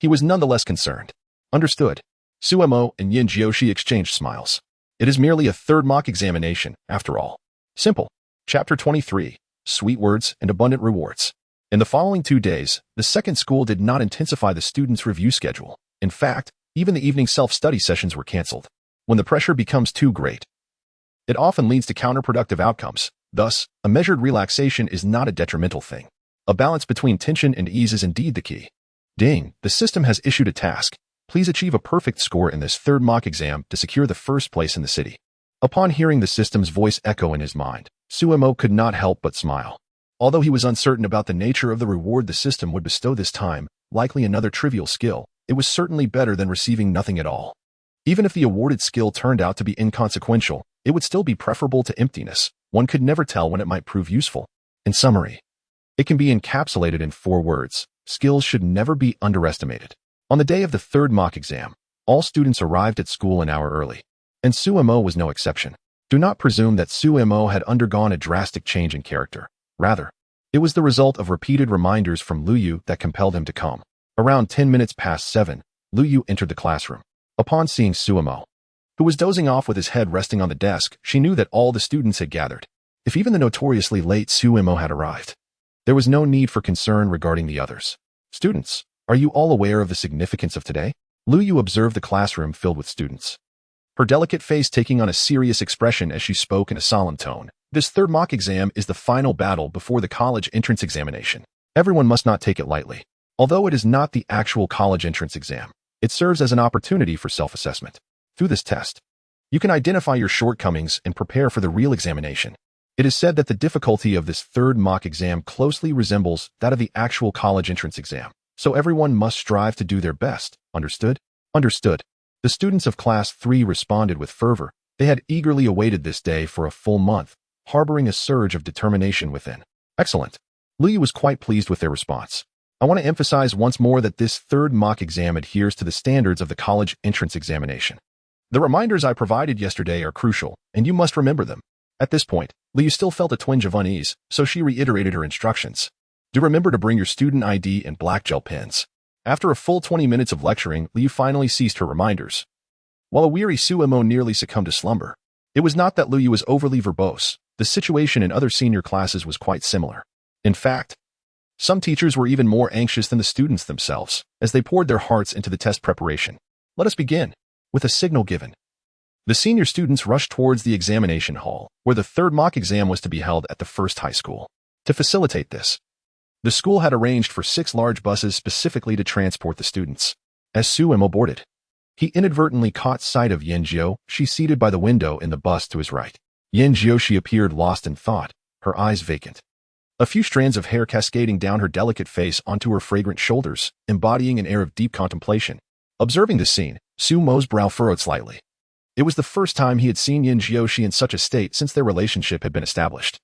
He was nonetheless concerned. Understood. Suemo and Yin Jiushi exchanged smiles. It is merely a third mock examination, after all. Simple. Chapter 23, Sweet Words and Abundant Rewards. In the following 2 days, the second school did not intensify the students' review schedule. In fact, even the evening self-study sessions were canceled. When the pressure becomes too great, it often leads to counterproductive outcomes. Thus, a measured relaxation is not a detrimental thing. A balance between tension and ease is indeed the key. Ding, the system has issued a task. Please achieve a perfect score in this third mock exam to secure the first place in the city. Upon hearing the system's voice echo in his mind, Suemo could not help but smile. Although he was uncertain about the nature of the reward the system would bestow this time, likely another trivial skill, it was certainly better than receiving nothing at all. Even if the awarded skill turned out to be inconsequential, it would still be preferable to emptiness. One could never tell when it might prove useful. In summary, it can be encapsulated in 4 words. Skills should never be underestimated. On the day of the third mock exam, all students arrived at school an hour early, and Suemo was no exception. Do not presume that Suemo had undergone a drastic change in character. Rather, it was the result of repeated reminders from Luyu that compelled him to come. Around 10 minutes past 7, Luyu entered the classroom. Upon seeing Suemo, who was dozing off with his head resting on the desk, she knew that all the students had gathered. If even the notoriously late Suemo had arrived, there was no need for concern regarding the others. Students, are you all aware of the significance of today? Luyu observed the classroom filled with students, her delicate face taking on a serious expression as she spoke in a solemn tone. This third mock exam is the final battle before the college entrance examination. Everyone must not take it lightly. Although it is not the actual college entrance exam, it serves as an opportunity for self-assessment. Through this test, you can identify your shortcomings and prepare for the real examination. It is said that the difficulty of this third mock exam closely resembles that of the actual college entrance exam, so everyone must strive to do their best. Understood? Understood. The students of Class 3 responded with fervor. They had eagerly awaited this day for a full month, harboring a surge of determination within. Excellent. Luyu was quite pleased with their response. I want to emphasize once more that this third mock exam adheres to the standards of the college entrance examination. The reminders I provided yesterday are crucial, and you must remember them. At this point, Luyu still felt a twinge of unease, so she reiterated her instructions. Do remember to bring your student ID and black gel pens. After a full 20 minutes of lecturing, Luyu finally ceased her reminders. While a weary Suemo nearly succumbed to slumber, it was not that Luyu was overly verbose. The situation in other senior classes was quite similar. In fact, some teachers were even more anxious than the students themselves, as they poured their hearts into the test preparation. Let us begin. With a signal given, the senior students rushed towards the examination hall, where the third mock exam was to be held at the first high school. To facilitate this, the school had arranged for 6 large buses specifically to transport the students. As Suemo boarded, he inadvertently caught sight of Yenjio. She seated by the window in the bus to his right. Yenjio, she appeared lost in thought, her eyes vacant. A few strands of hair cascading down her delicate face onto her fragrant shoulders, embodying an air of deep contemplation. Observing this scene, Sumo's brow furrowed slightly. It was the first time he had seen Yin Jiushi in such a state since their relationship had been established,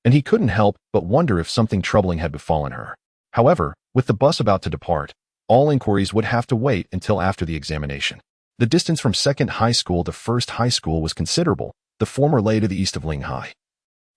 and he couldn't help but wonder if something troubling had befallen her. However, with the bus about to depart, all inquiries would have to wait until after the examination. The distance from second high school to first high school was considerable. The former lay to the east of Linghai,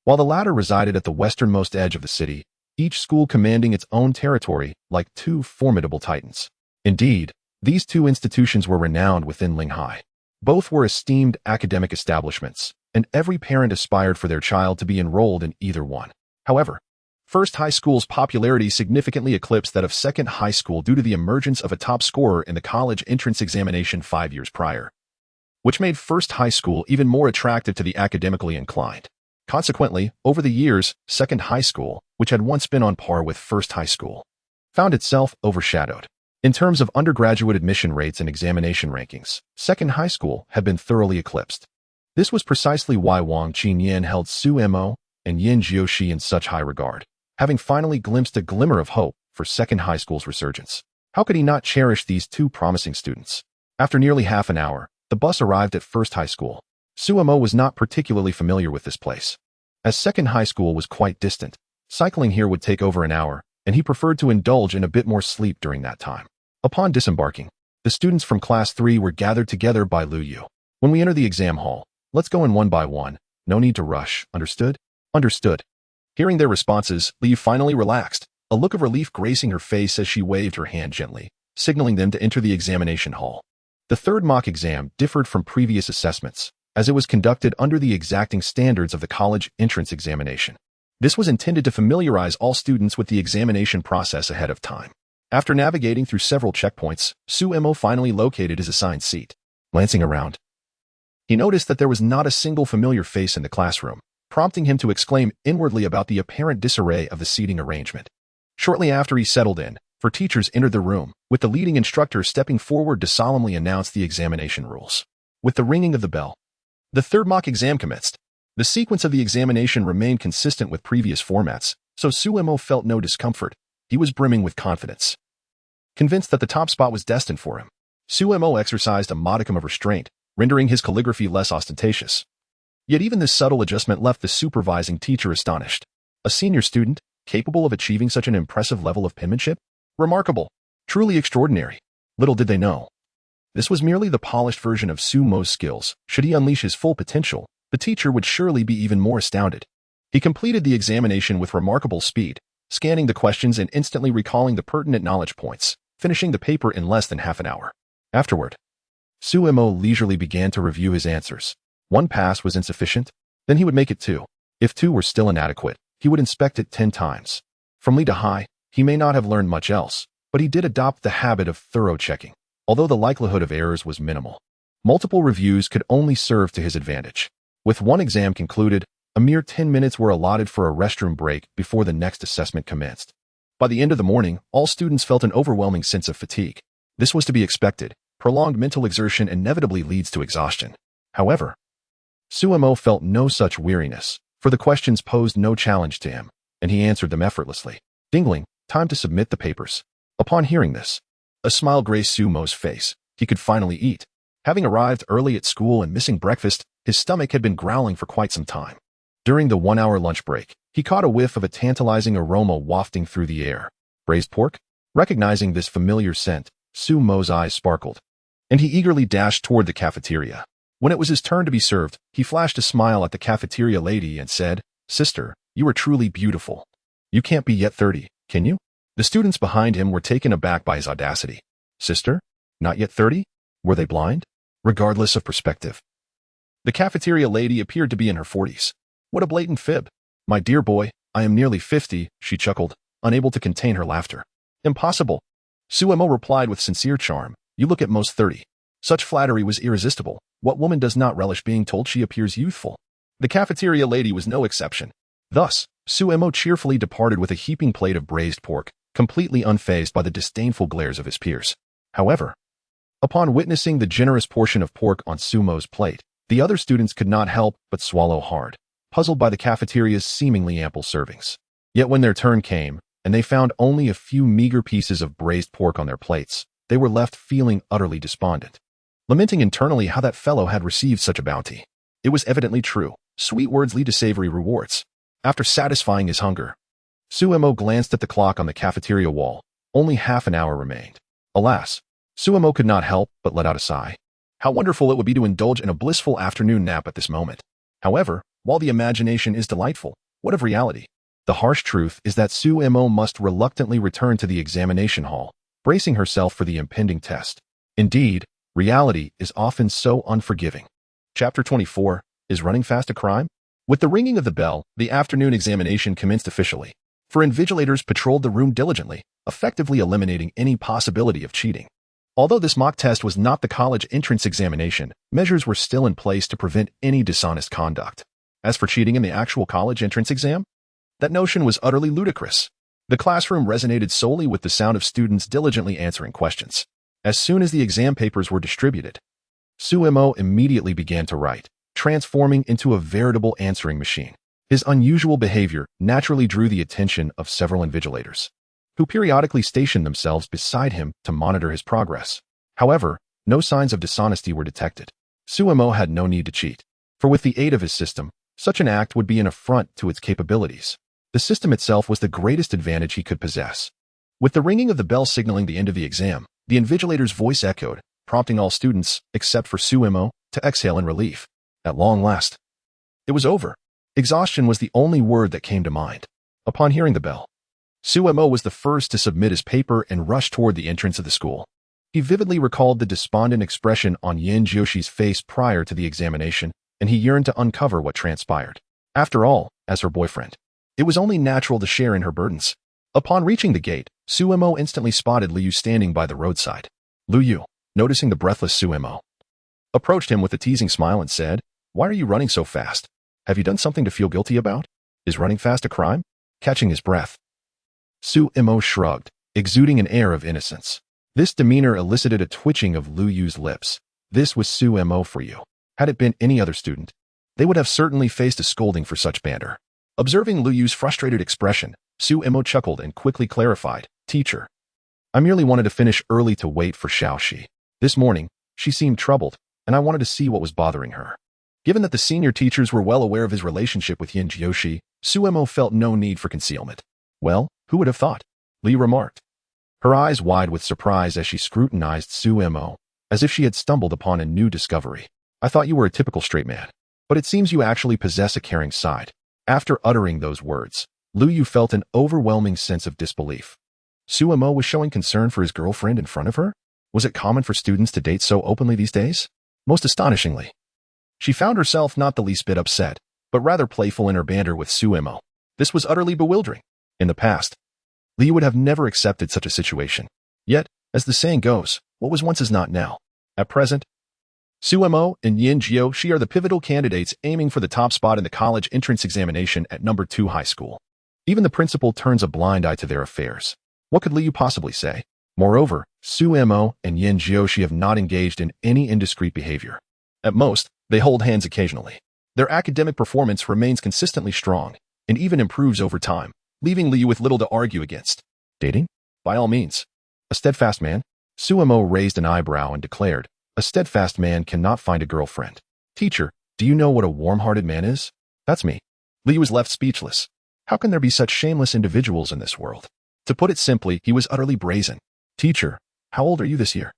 while the latter resided at the westernmost edge of the city, each school commanding its own territory like 2 formidable titans. Indeed, these 2 institutions were renowned within Linghai. Both were esteemed academic establishments, and every parent aspired for their child to be enrolled in either one. However, first high school's popularity significantly eclipsed that of second high school due to the emergence of a top scorer in the college entrance examination 5 years prior, which made first high school even more attractive to the academically inclined. Consequently, over the years, second high school, which had once been on par with first high school, found itself overshadowed. In terms of undergraduate admission rates and examination rankings, second high school had been thoroughly eclipsed. This was precisely why Wang Qinyan held Suemo and Yin Jiushi in such high regard, having finally glimpsed a glimmer of hope for second high school's resurgence. How could he not cherish these 2 promising students? After nearly half an hour, the bus arrived at first high school. Suemo was not particularly familiar with this place, as second high school was quite distant. Cycling here would take over an hour, and he preferred to indulge in a bit more sleep during that time. Upon disembarking, the students from Class 3 were gathered together by Luyu. When we enter the exam hall, let's go in one by one. No need to rush. Understood? Understood. Hearing their responses, Luyu finally relaxed, a look of relief gracing her face as she waved her hand gently, signaling them to enter the examination hall. The third mock exam differed from previous assessments, as it was conducted under the exacting standards of the college entrance examination. This was intended to familiarize all students with the examination process ahead of time. After navigating through several checkpoints, Suemo finally located his assigned seat. Glancing around, he noticed that there was not a single familiar face in the classroom, prompting him to exclaim inwardly about the apparent disarray of the seating arrangement. Shortly after he settled in, 4 teachers entered the room, with the leading instructor stepping forward to solemnly announce the examination rules. With the ringing of the bell, the third mock exam commenced. The sequence of the examination remained consistent with previous formats, so Suemo felt no discomfort. He was brimming with confidence, convinced that the top spot was destined for him. Suemo exercised a modicum of restraint, rendering his calligraphy less ostentatious. Yet even this subtle adjustment left the supervising teacher astonished. A senior student, capable of achieving such an impressive level of penmanship? Remarkable. Truly extraordinary. Little did they know, this was merely the polished version of Sumo's skills. Should he unleash his full potential, the teacher would surely be even more astounded. He completed the examination with remarkable speed, scanning the questions and instantly recalling the pertinent knowledge points, finishing the paper in less than half an hour. Afterward, Suemo leisurely began to review his answers. One pass was insufficient, then he would make it 2. If 2 were still inadequate, he would inspect it 10 times. From Lee to High, he may not have learned much else, but he did adopt the habit of thorough checking, although the likelihood of errors was minimal. Multiple reviews could only serve to his advantage. With one exam concluded, a mere 10 minutes were allotted for a restroom break before the next assessment commenced. By the end of the morning, all students felt an overwhelming sense of fatigue. This was to be expected. Prolonged mental exertion inevitably leads to exhaustion. However, Suemo felt no such weariness, for the questions posed no challenge to him, and he answered them effortlessly. Dingling, time to submit the papers. Upon hearing this, a smile graced Suemo's face. He could finally eat. Having arrived early at school and missing breakfast, his stomach had been growling for quite some time. During the 1-hour lunch break, he caught a whiff of a tantalizing aroma wafting through the air. Braised pork? Recognizing this familiar scent, Suemo's eyes sparkled, and he eagerly dashed toward the cafeteria. When it was his turn to be served, he flashed a smile at the cafeteria lady and said, "Sister, you are truly beautiful. You can't be yet 30, can you?" The students behind him were taken aback by his audacity. Sister? Not yet 30? Were they blind? Regardless of perspective, the cafeteria lady appeared to be in her 40s. What a blatant fib. "My dear boy, I am nearly 50, she chuckled, unable to contain her laughter. "Impossible." Suemo replied with sincere charm, "You look at most 30. Such flattery was irresistible. What woman does not relish being told she appears youthful? The cafeteria lady was no exception. Thus, Suemo cheerfully departed with a heaping plate of braised pork, completely unfazed by the disdainful glares of his peers. However, upon witnessing the generous portion of pork on Suemo's plate, the other students could not help but swallow hard, puzzled by the cafeteria's seemingly ample servings. Yet when their turn came, and they found only a few meager pieces of braised pork on their plates, they were left feeling utterly despondent, lamenting internally how that fellow had received such a bounty. It was evidently true. Sweet words lead to savory rewards. After satisfying his hunger, Suemo glanced at the clock on the cafeteria wall. Only half an hour remained. Alas, Suemo could not help but let out a sigh. How wonderful it would be to indulge in a blissful afternoon nap at this moment. However, while the imagination is delightful, what of reality? The harsh truth is that Suemo must reluctantly return to the examination hall, bracing herself for the impending test. Indeed, reality is often so unforgiving. Chapter 24, Is Running Fast a Crime? With the ringing of the bell, the afternoon examination commenced officially. For invigilators patrolled the room diligently, effectively eliminating any possibility of cheating. Although this mock test was not the college entrance examination, measures were still in place to prevent any dishonest conduct. As for cheating in the actual college entrance exam, that notion was utterly ludicrous. The classroom resonated solely with the sound of students diligently answering questions. As soon as the exam papers were distributed, Suemo immediately began to write, transforming into a veritable answering machine. His unusual behavior naturally drew the attention of several invigilators, who periodically stationed themselves beside him to monitor his progress. However, no signs of dishonesty were detected. Suemo had no need to cheat, for with the aid of his system, such an act would be an affront to its capabilities. The system itself was the greatest advantage he could possess. With the ringing of the bell signaling the end of the exam, the invigilator's voice echoed, prompting all students, except for Suemo, to exhale in relief. At long last, it was over. Exhaustion was the only word that came to mind. Upon hearing the bell, Suemo was the first to submit his paper and rush toward the entrance of the school. He vividly recalled the despondent expression on Yin Jioshi's face prior to the examination, and he yearned to uncover what transpired. After all, as her boyfriend, it was only natural to share in her burdens. Upon reaching the gate, Suemo instantly spotted Liu standing by the roadside. Liu, noticing the breathless Suemo, approached him with a teasing smile and said, "Why are you running so fast? Have you done something to feel guilty about? Is running fast a crime?" Catching his breath, Suemo shrugged, exuding an air of innocence. This demeanor elicited a twitching of Liu's lips. This was Suemo for you. Had it been any other student, they would have certainly faced a scolding for such banter. Observing Liu's frustrated expression, Suemo chuckled and quickly clarified, "Teacher, I merely wanted to finish early to wait for Xiaoxi. This morning, she seemed troubled, and I wanted to see what was bothering her." Given that the senior teachers were well aware of his relationship with Yin Jiushi, Suemo felt no need for concealment. "Well, who would have thought?" Li remarked, her eyes wide with surprise as she scrutinized Suemo, as if she had stumbled upon a new discovery. "I thought you were a typical straight man, But it seems you actually possess a caring side. After uttering those words, Lu Yu felt an overwhelming sense of disbelief. Suemo was showing concern for his girlfriend in front of her? Was it common for students to date so openly these days? Most astonishingly, she found herself not the least bit upset, but rather playful in her banter with Suemo. This was utterly bewildering. In the past, Liu would have never accepted such a situation. Yet, as the saying goes, what was once is not now. At present, Suemo and Yin Jiu-Shi are the pivotal candidates aiming for the top spot in the college entrance examination at number 2 high school. Even the principal turns a blind eye to their affairs. What could Liu possibly say? Moreover, Suemo and Yin Jiu-Shi have not engaged in any indiscreet behavior. At most, they hold hands occasionally. Their academic performance remains consistently strong and even improves over time, leaving Liu with little to argue against. Dating? By all means. A steadfast man? Suemo raised an eyebrow and declared, a steadfast man cannot find a girlfriend. Teacher, do you know what a warm-hearted man is? That's me. Liu was left speechless. How can there be such shameless individuals in this world? To put it simply, he was utterly brazen. Teacher, how old are you this year?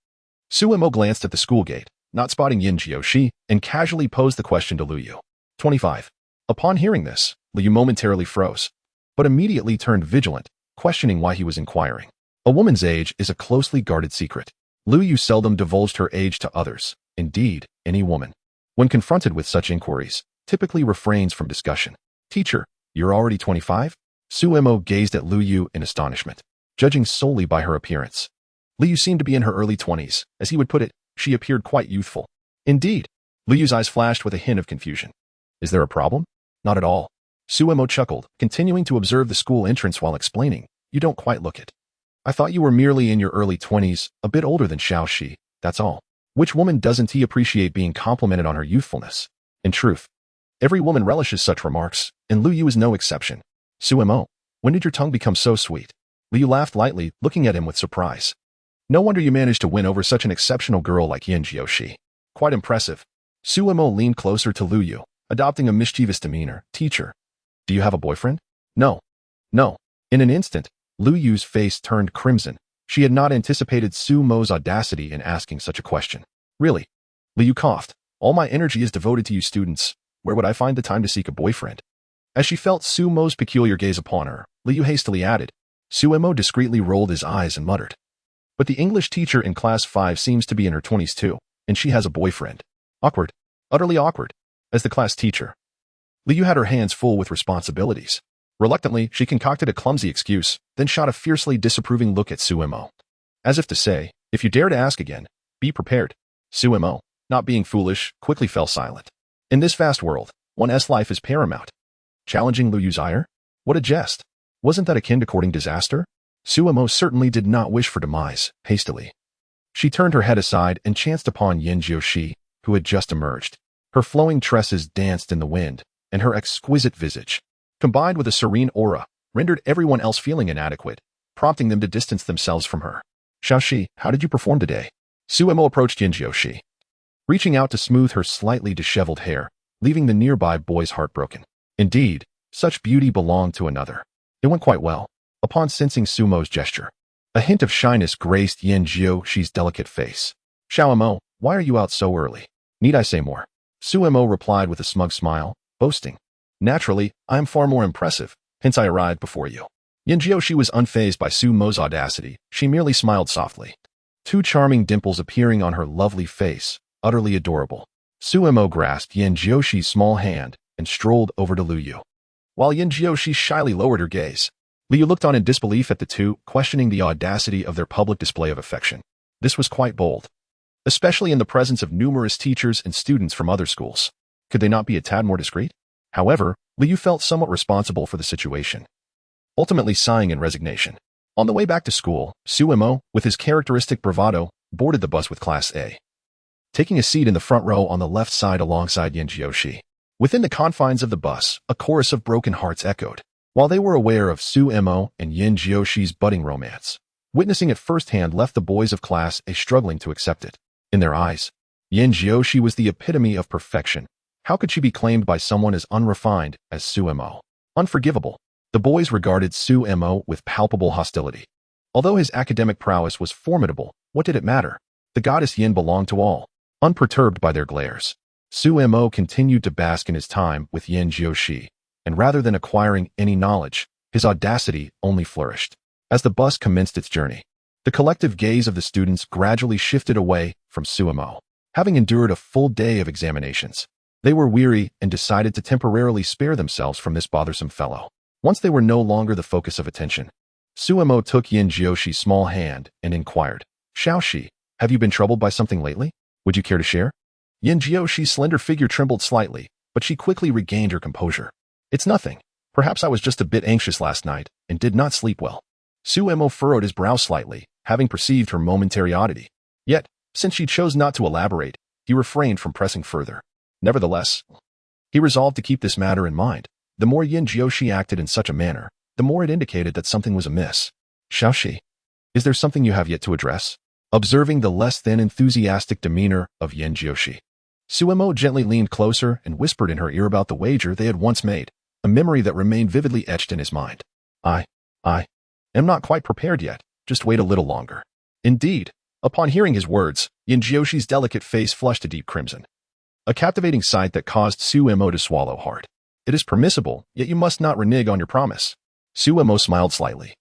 Suemo glanced at the school gate, not spotting Yin Jiu-Shi, and casually posed the question to Lu Yu. 25. Upon hearing this, Lu Yu momentarily froze, but immediately turned vigilant, questioning why he was inquiring. A woman's age is a closely guarded secret. Lu Yu seldom divulged her age to others. Indeed, any woman, when confronted with such inquiries, typically refrains from discussion. Teacher, you're already 25? Suemo gazed at Lu Yu in astonishment. Judging solely by her appearance, Lu Yu seemed to be in her early 20s. As he would put it, she appeared quite youthful. Indeed, Lu Yu's eyes flashed with a hint of confusion. Is there a problem? Not at all. Suemo chuckled, continuing to observe the school entrance while explaining. You don't quite look it. I thought you were merely in your early 20s, a bit older than Xiaoxi, that's all. Which woman doesn't he appreciate being complimented on her youthfulness? In truth, every woman relishes such remarks, and Lu Yu is no exception. Suemo, when did your tongue become so sweet? Lu Yu laughed lightly, looking at him with surprise. No wonder you managed to win over such an exceptional girl like Yin Jiu-Shi. Quite impressive. Suemo leaned closer to Lu Yu, adopting a mischievous demeanor. Teacher, do you have a boyfriend? No. No. In an instant, Lu Yu's face turned crimson. She had not anticipated Suemo's audacity in asking such a question. Really? Lu Yu coughed. All my energy is devoted to you students. Where would I find the time to seek a boyfriend? As she felt Suemo's peculiar gaze upon her, Lu Yu hastily added. Suemo discreetly rolled his eyes and muttered. But the English teacher in class 5 seems to be in her 20s too, and she has a boyfriend. Awkward. Utterly awkward. As the class teacher, Lu Yu had her hands full with responsibilities. Reluctantly, she concocted a clumsy excuse, then shot a fiercely disapproving look at Suemo. As if to say, if you dare to ask again, be prepared. Suemo, not being foolish, quickly fell silent. In this vast world, one's life is paramount. Challenging Lu Yu's ire? What a jest. Wasn't that akin to courting disaster? Suemo certainly did not wish for demise. Hastily, she turned her head aside and chanced upon Yin Jiu-Shi, who had just emerged. Her flowing tresses danced in the wind, and her exquisite visage, combined with a serene aura, rendered everyone else feeling inadequate, prompting them to distance themselves from her. Xiaoxi, how did you perform today? Suemo approached Yin Jiu-Shi, reaching out to smooth her slightly disheveled hair, leaving the nearby boys heartbroken. Indeed, such beauty belonged to another. It went quite well. Upon sensing Suemo's gesture, a hint of shyness graced Yin Jiu-Shi's delicate face. Xiaomo, why are you out so early? Need I say more? Suemo replied with a smug smile, boasting. Naturally, I am far more impressive, hence I arrived before you. Yin Jiu-Shi was unfazed by Suemo's audacity. She merely smiled softly, two charming dimples appearing on her lovely face, utterly adorable. Suemo grasped Yin Jiu-Shi's small hand and strolled over to Lu Yu. While Yin Jiu-Shi shyly lowered her gaze, Lu Yu looked on in disbelief at the two, questioning the audacity of their public display of affection. This was quite bold, especially in the presence of numerous teachers and students from other schools. Could they not be a tad more discreet? However, Lu Yu felt somewhat responsible for the situation, ultimately sighing in resignation. On the way back to school, Suemo, with his characteristic bravado, boarded the bus with Class A, taking a seat in the front row on the left side alongside Yin Jiu-Shi. Within the confines of the bus, a chorus of broken hearts echoed. While they were aware of Suemo and Yin Jiu-Shi's budding romance, witnessing it firsthand left the boys of Class A struggling to accept it. In their eyes, Yin Jiu-Shi was the epitome of perfection. How could she be claimed by someone as unrefined as Suemo? Unforgivable. The boys regarded Suemo with palpable hostility. Although his academic prowess was formidable, what did it matter? The goddess Yin belonged to all, unperturbed by their glares. Suemo continued to bask in his time with Yin Jiushi, and rather than acquiring any knowledge, his audacity only flourished. As the bus commenced its journey, the collective gaze of the students gradually shifted away from Suemo. Having endured a full day of examinations, they were weary and decided to temporarily spare themselves from this bothersome fellow. Once they were no longer the focus of attention, Suemo took Yin Jioshi's small hand and inquired, "Xiaoxi, have you been troubled by something lately? Would you care to share?" Yin Jioshi's slender figure trembled slightly, but she quickly regained her composure. "It's nothing. Perhaps I was just a bit anxious last night and did not sleep well." Suemo furrowed his brow slightly, having perceived her momentary oddity. Yet, since she chose not to elaborate, he refrained from pressing further. Nevertheless, he resolved to keep this matter in mind. The more Yin Jiushi acted in such a manner, the more it indicated that something was amiss. "Xiaoxi, is there something you have yet to address?" Observing the less than enthusiastic demeanor of Yin Jiushi, Suemo gently leaned closer and whispered in her ear about the wager they had once made, a memory that remained vividly etched in his mind. I am not quite prepared yet. Just wait a little longer." Indeed, upon hearing his words, Yin Jioshi's delicate face flushed a deep crimson, a captivating sight that caused Suemo to swallow hard. "It is permissible, yet you must not renege on your promise." Suemo smiled slightly,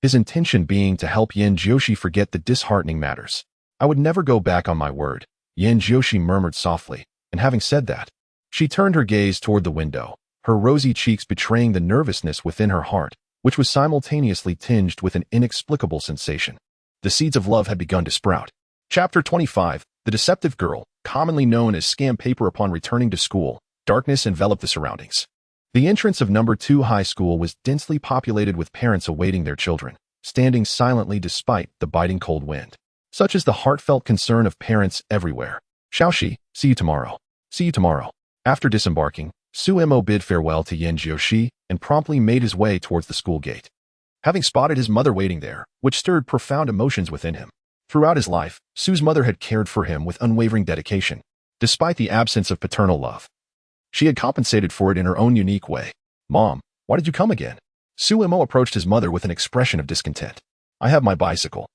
his intention being to help Yin Jiushi forget the disheartening matters. "I would never go back on my word," Yin Jiushi murmured softly, and having said that, she turned her gaze toward the window, her rosy cheeks betraying the nervousness within her heart, which was simultaneously tinged with an inexplicable sensation. The seeds of love had begun to sprout. Chapter 25, The Deceptive Girl, commonly known as scam paper. Upon returning to school, darkness enveloped the surroundings. The entrance of No. 2 High School was densely populated with parents awaiting their children, standing silently despite the biting cold wind. Such is the heartfelt concern of parents everywhere. "Xiaoxi, see you tomorrow. See you tomorrow." After disembarking, Suemo bid farewell to Yin Jiushi and promptly made his way towards the school gate. Having spotted his mother waiting there, which stirred profound emotions within him. Throughout his life, Su's mother had cared for him with unwavering dedication, despite the absence of paternal love. She had compensated for it in her own unique way. "Mom, why did you come again?" Suemo approached his mother with an expression of discontent. "I have my bicycle.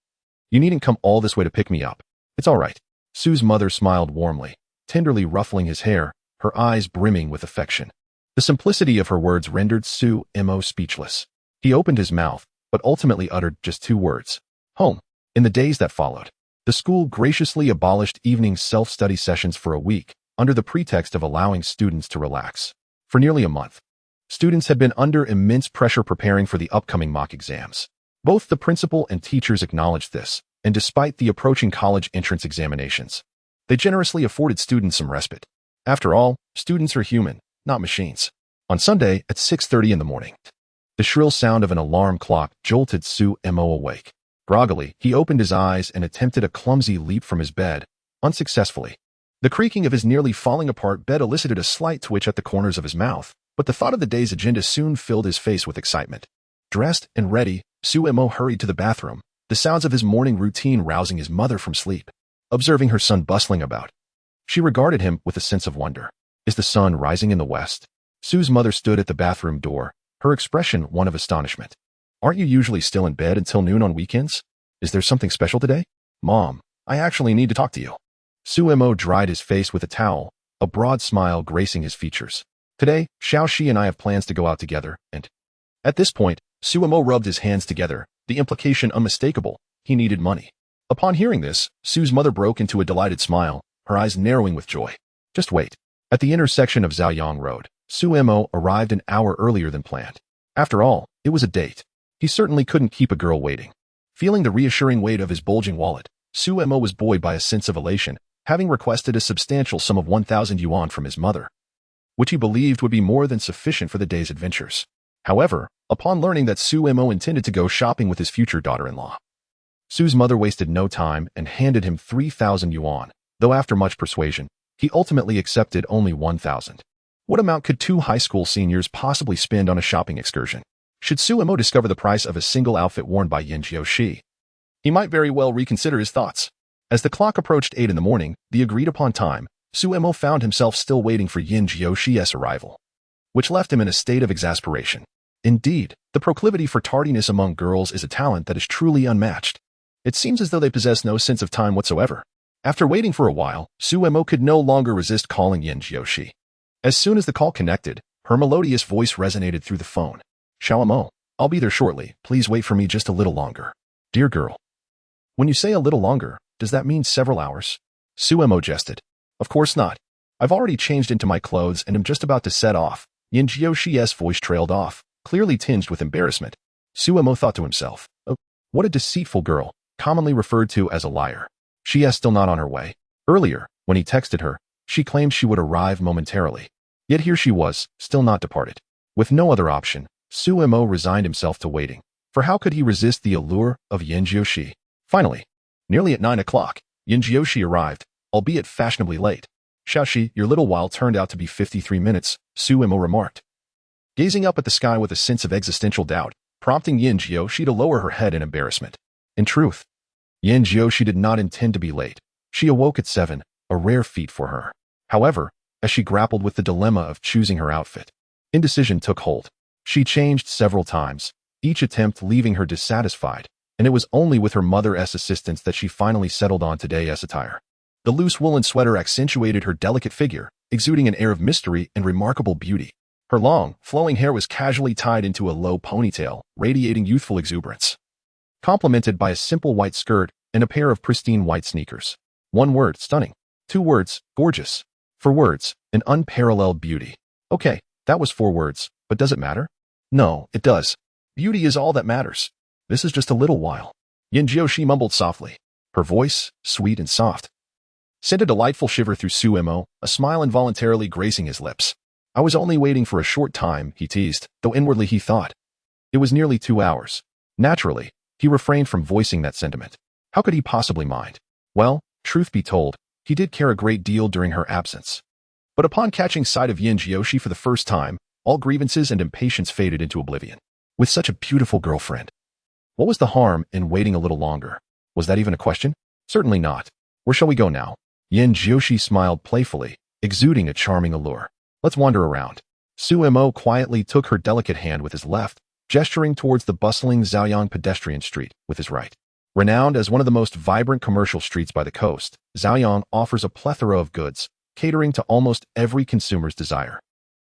You needn't come all this way to pick me up. It's all right." Su's mother smiled warmly, tenderly ruffling his hair, her eyes brimming with affection. The simplicity of her words rendered Suemo speechless. He opened his mouth, but ultimately uttered just two words: "Home." In the days that followed, the school graciously abolished evening self-study sessions for a week, under the pretext of allowing students to relax. For nearly a month, students had been under immense pressure preparing for the upcoming mock exams. Both the principal and teachers acknowledged this, and despite the approaching college entrance examinations, they generously afforded students some respite. After all, students are human, not machines. On Sunday at 6:30 in the morning, the shrill sound of an alarm clock jolted Suemo awake. Groggily, he opened his eyes and attempted a clumsy leap from his bed, unsuccessfully. The creaking of his nearly falling apart bed elicited a slight twitch at the corners of his mouth, but the thought of the day's agenda soon filled his face with excitement. Dressed and ready, Suemo hurried to the bathroom, the sounds of his morning routine rousing his mother from sleep. Observing her son bustling about, she regarded him with a sense of wonder. Is the sun rising in the west? Su's mother stood at the bathroom door, her expression one of astonishment. "Aren't you usually still in bed until noon on weekends? Is there something special today?" "Mom, I actually need to talk to you." Suemo dried his face with a towel, a broad smile gracing his features. "Today, Xiaoxi and I have plans to go out together, and..." At this point, Suemo rubbed his hands together, the implication unmistakable: he needed money. Upon hearing this, Su's mother broke into a delighted smile, her eyes narrowing with joy. "Just wait." At the intersection of Zhaoyang Road, Suemo arrived an hour earlier than planned. After all, it was a date. He certainly couldn't keep a girl waiting. Feeling the reassuring weight of his bulging wallet, Suemo was buoyed by a sense of elation, having requested a substantial sum of 1,000 yuan from his mother, which he believed would be more than sufficient for the day's adventures. However, upon learning that Suemo intended to go shopping with his future daughter-in-law, Su's mother wasted no time and handed him 3,000 yuan, though after much persuasion, he ultimately accepted only 1,000. What amount could two high school seniors possibly spend on a shopping excursion? Should Suemo discover the price of a single outfit worn by Yin Jiushi, he might very well reconsider his thoughts. As the clock approached 8 in the morning, the agreed-upon time, Suemo found himself still waiting for Yin Jiushi's arrival, which left him in a state of exasperation. Indeed, the proclivity for tardiness among girls is a talent that is truly unmatched. It seems as though they possess no sense of time whatsoever. After waiting for a while, Suemo could no longer resist calling Yin Jiushi. As soon as the call connected, her melodious voice resonated through the phone. Xiaomo, I'll be there shortly. Please wait for me just a little longer. Dear girl. When you say a little longer, does that mean several hours? Suemo jested. Of course not. I've already changed into my clothes and am just about to set off. Yin Jiushi's voice trailed off, clearly tinged with embarrassment. Suemo thought to himself, oh, what a deceitful girl, commonly referred to as a liar. She is still not on her way. Earlier, when he texted her, she claimed she would arrive momentarily. Yet here she was, still not departed. With no other option, Suemo resigned himself to waiting. For how could he resist the allure of Yin Jiushi? Finally, nearly at 9 o'clock, Yin Jiushi arrived, albeit fashionably late. Xiaoshi, your little while turned out to be 53 minutes, Suemo remarked. Gazing up at the sky with a sense of existential doubt, prompting Yin Jiushi to lower her head in embarrassment. In truth, Yin Jiushi did not intend to be late. She awoke at 7, a rare feat for her. However, as she grappled with the dilemma of choosing her outfit, indecision took hold. She changed several times, each attempt leaving her dissatisfied, and it was only with her mother's assistance that she finally settled on today's attire. The loose woolen sweater accentuated her delicate figure, exuding an air of mystery and remarkable beauty. Her long, flowing hair was casually tied into a low ponytail, radiating youthful exuberance. Complemented by a simple white skirt and a pair of pristine white sneakers. 1 word, stunning. 2 words, gorgeous. 4 words, an unparalleled beauty. Okay, that was 4 words, but does it matter? No, it does. Beauty is all that matters. This is just a little while. Yin Jiushi mumbled softly, her voice sweet and soft. Sent a delightful shiver through Suemo, a smile involuntarily gracing his lips. I was only waiting for a short time, he teased, though inwardly he thought. It was nearly 2 hours. Naturally, he refrained from voicing that sentiment. How could he possibly mind? Well, truth be told, he did care a great deal during her absence. But upon catching sight of Yin Jiushi for the first time, all grievances and impatience faded into oblivion. With such a beautiful girlfriend. What was the harm in waiting a little longer? Was that even a question? Certainly not. Where shall we go now? Yin Jiushi smiled playfully, exuding a charming allure. Let's wander around. Suemo quietly took her delicate hand with his left, gesturing towards the bustling Zhaoyang pedestrian street with his right. Renowned as one of the most vibrant commercial streets by the coast, Zhaoyang offers a plethora of goods, catering to almost every consumer's desire.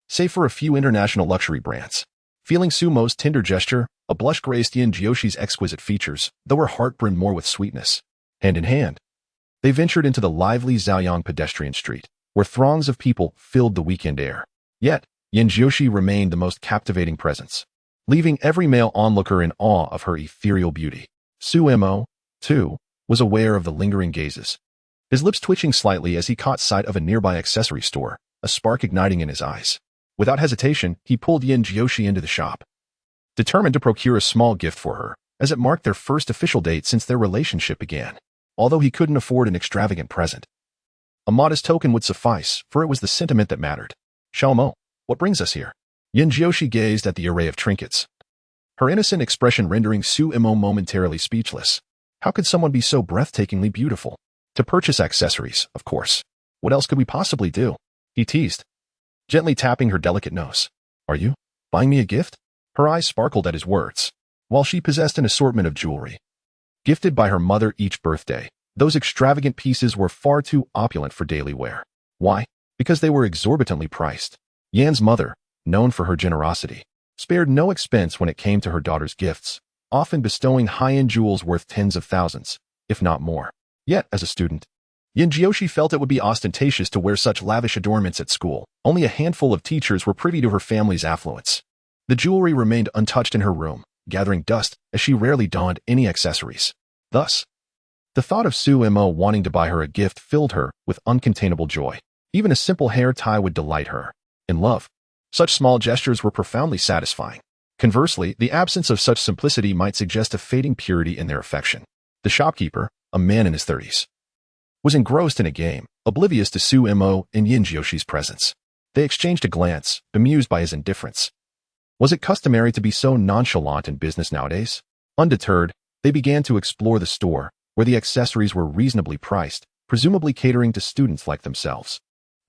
Save for a few international luxury brands. Feeling Sumo's tender gesture, a blush graced Yin Jiushi's exquisite features, though her heart brimmed more with sweetness. Hand in hand, they ventured into the lively Zhaoyang pedestrian street, where throngs of people filled the weekend air. Yet, Yin Jiushi remained the most captivating presence, leaving every male onlooker in awe of her ethereal beauty. Suemo, too, was aware of the lingering gazes, his lips twitching slightly as he caught sight of a nearby accessory store, a spark igniting in his eyes. Without hesitation, he pulled Yin Jiushi into the shop, determined to procure a small gift for her, as it marked their first official date since their relationship began. Although he couldn't afford an extravagant present, a modest token would suffice, for it was the sentiment that mattered. Xiaomo, what brings us here? Yin Jiushi gazed at the array of trinkets, her innocent expression rendering Suemo momentarily speechless. How could someone be so breathtakingly beautiful? To purchase accessories, of course. What else could we possibly do? He teased, gently tapping her delicate nose. Are you buying me a gift? Her eyes sparkled at his words. While she possessed an assortment of jewelry, gifted by her mother each birthday, those extravagant pieces were far too opulent for daily wear. Why? Because they were exorbitantly priced. Yan's mother, known for her generosity, spared no expense when it came to her daughter's gifts, often bestowing high-end jewels worth tens of thousands, if not more. Yet, as a student, Yin Jiushi felt it would be ostentatious to wear such lavish adornments at school. Only a handful of teachers were privy to her family's affluence. The jewelry remained untouched in her room, gathering dust as she rarely donned any accessories. Thus, the thought of Suemo wanting to buy her a gift filled her with uncontainable joy. Even a simple hair tie would delight her. In love, such small gestures were profoundly satisfying. Conversely, the absence of such simplicity might suggest a fading purity in their affection. The shopkeeper, a man in his 30s, was engrossed in a game, oblivious to Suemo and Yin Jiushi's presence. They exchanged a glance, bemused by his indifference. Was it customary to be so nonchalant in business nowadays? Undeterred, they began to explore the store, where the accessories were reasonably priced, presumably catering to students like themselves.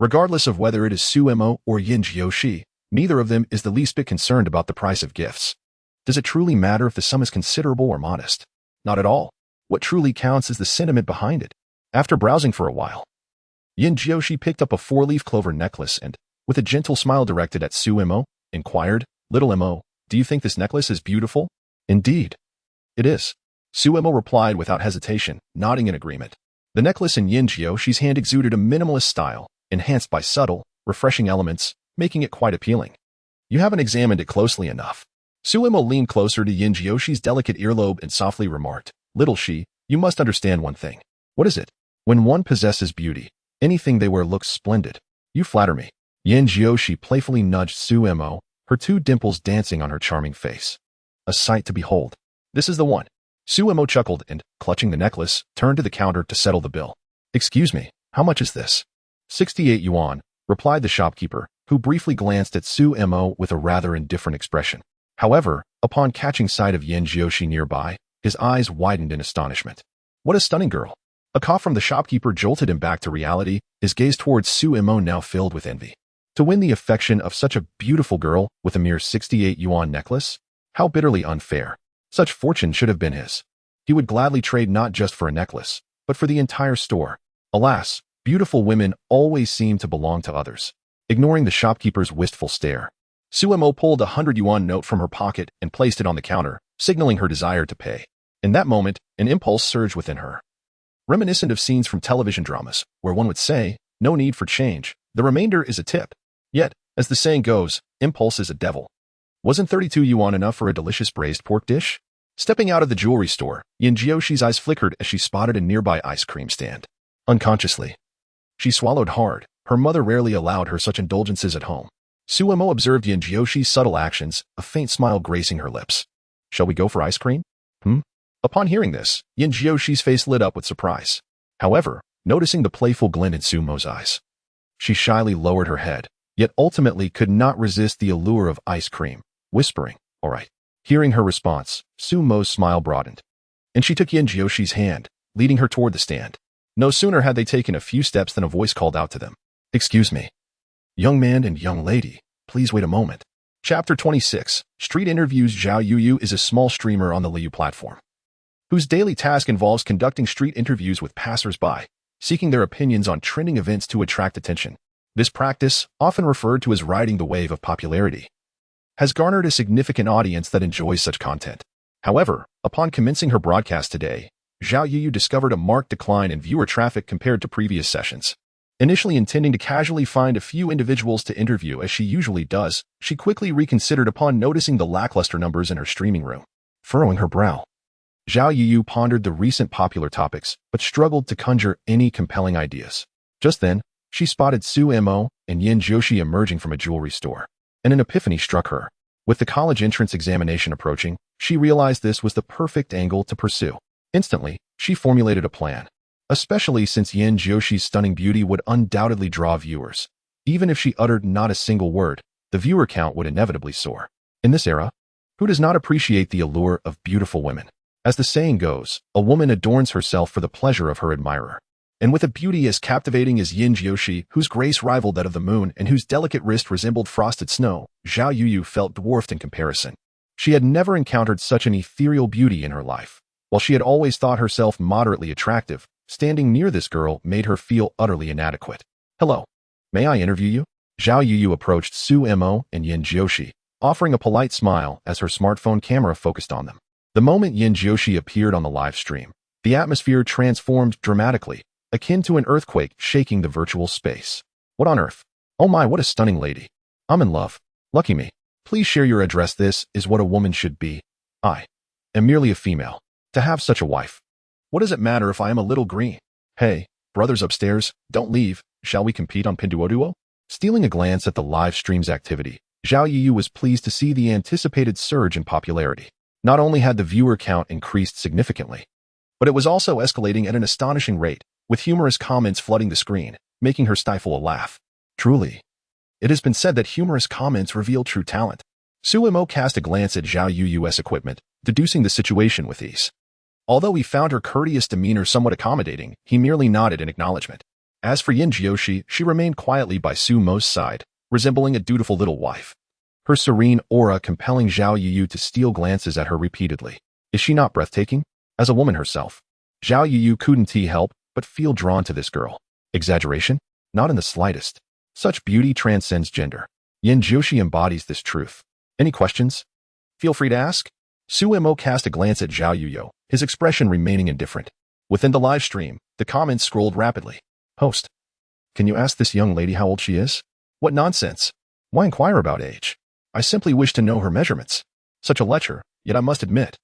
Regardless of whether it is Suemo or Yin Jiushi, neither of them is the least bit concerned about the price of gifts. Does it truly matter if the sum is considerable or modest? Not at all. What truly counts is the sentiment behind it. After browsing for a while, Yin Jiushi picked up a four-leaf clover necklace and, with a gentle smile directed at Su Mo, inquired, "Little Mo, do you think this necklace is beautiful?" "Indeed, it is," Su Mo replied without hesitation, nodding in agreement. The necklace in Yin Jiushi's hand exuded a minimalist style, enhanced by subtle, refreshing elements, making it quite appealing. "You haven't examined it closely enough." Su Mo leaned closer to Yin Jiushi's delicate earlobe and softly remarked, "Little she, you must understand one thing." "What is it?" "When one possesses beauty, anything they wear looks splendid." "You flatter me." Yin Jiushi playfully nudged Su Mo, her two dimples dancing on her charming face. "A sight to behold. This is the one." Su Mo chuckled and, clutching the necklace, turned to the counter to settle the bill. "Excuse me, how much is this?" 68 yuan, replied the shopkeeper, who briefly glanced at Su Mo with a rather indifferent expression. However, upon catching sight of Yin Jiushi nearby, his eyes widened in astonishment. "What a stunning girl." A cough from the shopkeeper jolted him back to reality, his gaze towards Su Mo now filled with envy. To win the affection of such a beautiful girl with a mere 68 yuan necklace? How bitterly unfair. Such fortune should have been his. He would gladly trade not just for a necklace, but for the entire store. Alas, beautiful women always seem to belong to others. Ignoring the shopkeeper's wistful stare, Su Mo pulled a 100 yuan note from her pocket and placed it on the counter, signaling her desire to pay. In that moment, an impulse surged within her. Reminiscent of scenes from television dramas, where one would say, "No need for change, the remainder is a tip." Yet, as the saying goes, impulse is a devil. Wasn't 32 yuan enough for a delicious braised pork dish? Stepping out of the jewelry store, Yin Jiushi's eyes flickered as she spotted a nearby ice cream stand. Unconsciously, she swallowed hard. Her mother rarely allowed her such indulgences at home. Su Mo observed Yin Jiushi's subtle actions, a faint smile gracing her lips. "Shall we go for ice cream?" Upon hearing this, Yin Jiushi's face lit up with surprise. However, noticing the playful glint in Su Mo's eyes, she shyly lowered her head, yet ultimately could not resist the allure of ice cream, whispering, "All right." Hearing her response, Su Mo's smile broadened, and she took Yin Jiushi's hand, leading her toward the stand. No sooner had they taken a few steps than a voice called out to them. "Excuse me. Young man and young lady, please wait a moment." Chapter 26, Street Interviews. Zhao Yuyu is a small streamer on the Liu platform, whose daily task involves conducting street interviews with passers-by, seeking their opinions on trending events to attract attention. This practice, often referred to as riding the wave of popularity, has garnered a significant audience that enjoys such content. However, upon commencing her broadcast today, Zhao Yuyu discovered a marked decline in viewer traffic compared to previous sessions. Initially intending to casually find a few individuals to interview as she usually does, she quickly reconsidered upon noticing the lackluster numbers in her streaming room. Furrowing her brow, Zhao Yuyu pondered the recent popular topics, but struggled to conjure any compelling ideas. Just then, she spotted Su Mo and Yin Jiushi emerging from a jewelry store, and an epiphany struck her. With the college entrance examination approaching, she realized this was the perfect angle to pursue. Instantly, she formulated a plan. Especially since Yin Jiushi's stunning beauty would undoubtedly draw viewers. Even if she uttered not a single word, the viewer count would inevitably soar. In this era, who does not appreciate the allure of beautiful women? As the saying goes, a woman adorns herself for the pleasure of her admirer. And with a beauty as captivating as Yin Jiushi, whose grace rivaled that of the moon and whose delicate wrist resembled frosted snow, Zhao Yuyu felt dwarfed in comparison. She had never encountered such an ethereal beauty in her life. While she had always thought herself moderately attractive, standing near this girl made her feel utterly inadequate. "Hello. May I interview you?" Zhao Yuyu approached Su Mo and Yin Jiushi, offering a polite smile as her smartphone camera focused on them. The moment Yin Jiushi appeared on the live stream, the atmosphere transformed dramatically, akin to an earthquake shaking the virtual space. "What on earth? Oh my, what a stunning lady. I'm in love. Lucky me. Please share your address. This is what a woman should be. I am merely a female. To have such a wife. What does it matter if I am a little green? Hey, brothers upstairs, don't leave. Shall we compete on Pinduoduo?" Stealing a glance at the live stream's activity, Zhao Yuyu was pleased to see the anticipated surge in popularity. Not only had the viewer count increased significantly, but it was also escalating at an astonishing rate, with humorous comments flooding the screen, making her stifle a laugh. Truly, it has been said that humorous comments reveal true talent. Su Mo cast a glance at Zhao Yuyu's equipment, deducing the situation with ease. Although he found her courteous demeanor somewhat accommodating, he merely nodded in acknowledgement. As for Yin Jiushi, she remained quietly by Su Mo's side, resembling a dutiful little wife. Her serene aura compelling Zhao Yuyu to steal glances at her repeatedly. Is she not breathtaking? As a woman herself, Zhao Yuyu couldn't help but feel drawn to this girl. Exaggeration? Not in the slightest. Such beauty transcends gender. Yin Joshi embodies this truth. Any questions? Feel free to ask. Suemo cast a glance at Zhao Yuyo, his expression remaining indifferent. Within the live stream, the comments scrolled rapidly. Host. Can you ask this young lady how old she is? What nonsense. Why inquire about age? I simply wish to know her measurements. Such a lecher, yet I must admit.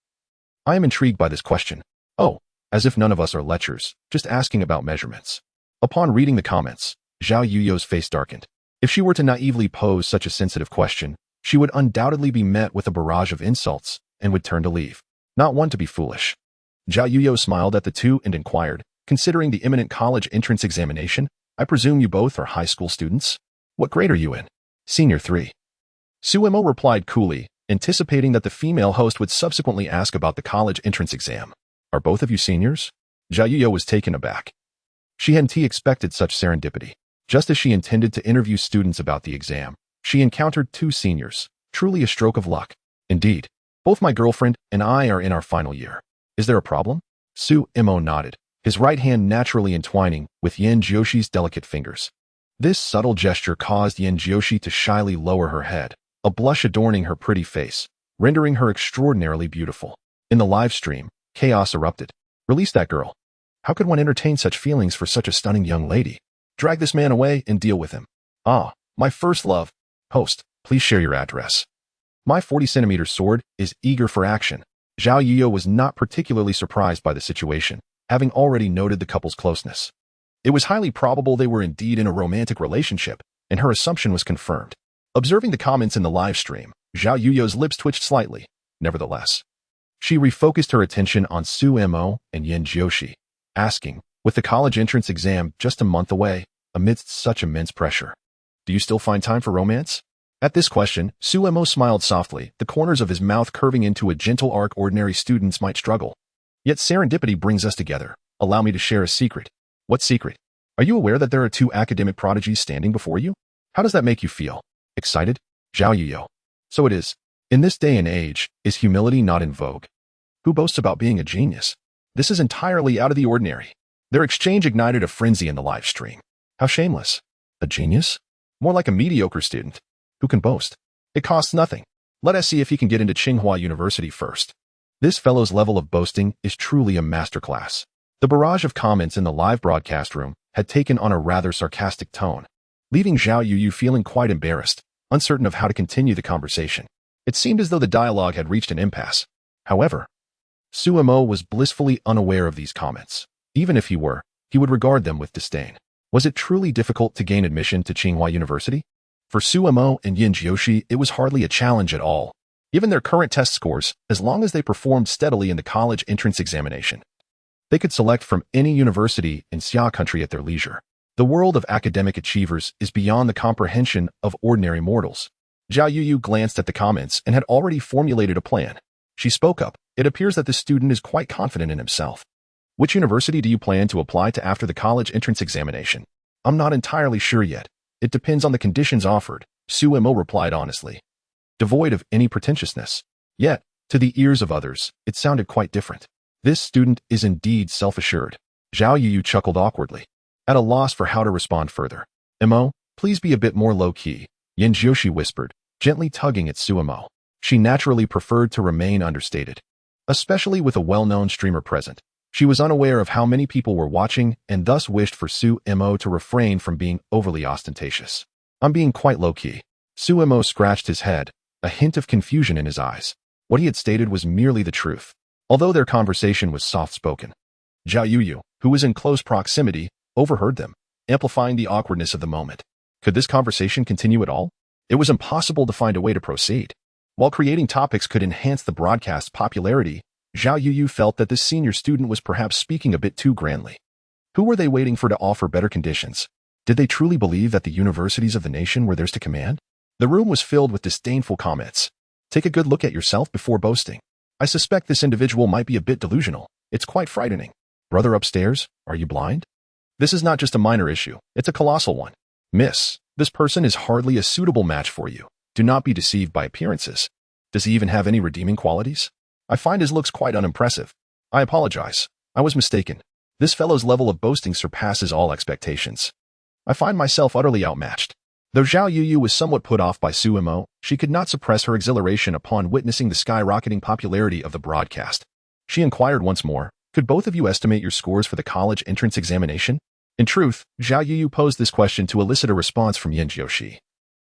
I am intrigued by this question. Oh, as if none of us are lechers, just asking about measurements. Upon reading the comments, Zhao Yuyo's face darkened. If she were to naively pose such a sensitive question, she would undoubtedly be met with a barrage of insults and would turn to leave. Not one to be foolish. Zhao Yuyo smiled at the two and inquired, considering the imminent college entrance examination, I presume you both are high school students? What grade are you in? Senior 3. Suemo replied coolly, anticipating that the female host would subsequently ask about the college entrance exam. Are both of you seniors? Zhao Yuyo was taken aback. She hadn't expected such serendipity. Just as she intended to interview students about the exam, she encountered two seniors. Truly a stroke of luck. Indeed. Both my girlfriend and I are in our final year. Is there a problem? Suemo nodded, his right hand naturally entwining with Yin Joshi's delicate fingers. This subtle gesture caused Yin Joshi to shyly lower her head, a blush adorning her pretty face, rendering her extraordinarily beautiful. In the live stream, chaos erupted. Release that girl. How could one entertain such feelings for such a stunning young lady? Drag this man away and deal with him. Ah, my first love. Host, please share your address. My 40-centimeter sword is eager for action. Zhao Yuyo was not particularly surprised by the situation, having already noted the couple's closeness. It was highly probable they were indeed in a romantic relationship, and her assumption was confirmed. Observing the comments in the live stream, Zhao Yuyo's lips twitched slightly. Nevertheless, she refocused her attention on Suemo and Yin Joshi, asking, with the college entrance exam just a month away, amidst such immense pressure, do you still find time for romance? At this question, Suemo smiled softly, the corners of his mouth curving into a gentle arc ordinary students might struggle. Yet serendipity brings us together. Allow me to share a secret. What secret? Are you aware that there are two academic prodigies standing before you? How does that make you feel? Excited? Zhao Yuyo. So it is. In this day and age, is humility not in vogue? Who boasts about being a genius? This is entirely out of the ordinary. Their exchange ignited a frenzy in the live stream. How shameless. A genius? More like a mediocre student. Who can boast? It costs nothing. Let us see if he can get into Tsinghua University first. This fellow's level of boasting is truly a masterclass. The barrage of comments in the live broadcast room had taken on a rather sarcastic tone, leaving Zhao Yuyu feeling quite embarrassed, uncertain of how to continue the conversation. It seemed as though the dialogue had reached an impasse. However, Suemo was blissfully unaware of these comments. Even if he were, he would regard them with disdain. Was it truly difficult to gain admission to Tsinghua University? For Suemo and Yin Joshi, it was hardly a challenge at all. Given their current test scores, as long as they performed steadily in the college entrance examination, they could select from any university in Xia country at their leisure. The world of academic achievers is beyond the comprehension of ordinary mortals. Zhao Yuyu glanced at the comments and had already formulated a plan. She spoke up. It appears that the student is quite confident in himself. Which university do you plan to apply to after the college entrance examination? I'm not entirely sure yet. It depends on the conditions offered, Suemo replied honestly, devoid of any pretentiousness. Yet, to the ears of others, it sounded quite different. This student is indeed self-assured. Zhao Yuyu chuckled awkwardly, at a loss for how to respond further. Mo, please be a bit more low-key, Yin Joshi whispered, gently tugging at Suemo. She naturally preferred to remain understated, especially with a well-known streamer present. She was unaware of how many people were watching and thus wished for Suemo to refrain from being overly ostentatious. I'm being quite low-key. Suemo scratched his head, a hint of confusion in his eyes. What he had stated was merely the truth, although their conversation was soft-spoken. Zhao Yuyu, who was in close proximity, overheard them, amplifying the awkwardness of the moment. Could this conversation continue at all? It was impossible to find a way to proceed. While creating topics could enhance the broadcast's popularity, Zhao Yuyu felt that this senior student was perhaps speaking a bit too grandly. Who were they waiting for to offer better conditions? Did they truly believe that the universities of the nation were theirs to command? The room was filled with disdainful comments. Take a good look at yourself before boasting. I suspect this individual might be a bit delusional. It's quite frightening. Brother upstairs, are you blind? This is not just a minor issue, it's a colossal one. Miss, this person is hardly a suitable match for you. Do not be deceived by appearances. Does he even have any redeeming qualities? I find his looks quite unimpressive. I apologize. I was mistaken. This fellow's level of boasting surpasses all expectations. I find myself utterly outmatched. Though Zhao Yuyu was somewhat put off by Su Mo, she could not suppress her exhilaration upon witnessing the skyrocketing popularity of the broadcast. She inquired once more, could both of you estimate your scores for the college entrance examination? In truth, Zhao Yuyu posed this question to elicit a response from Yin Jiushi,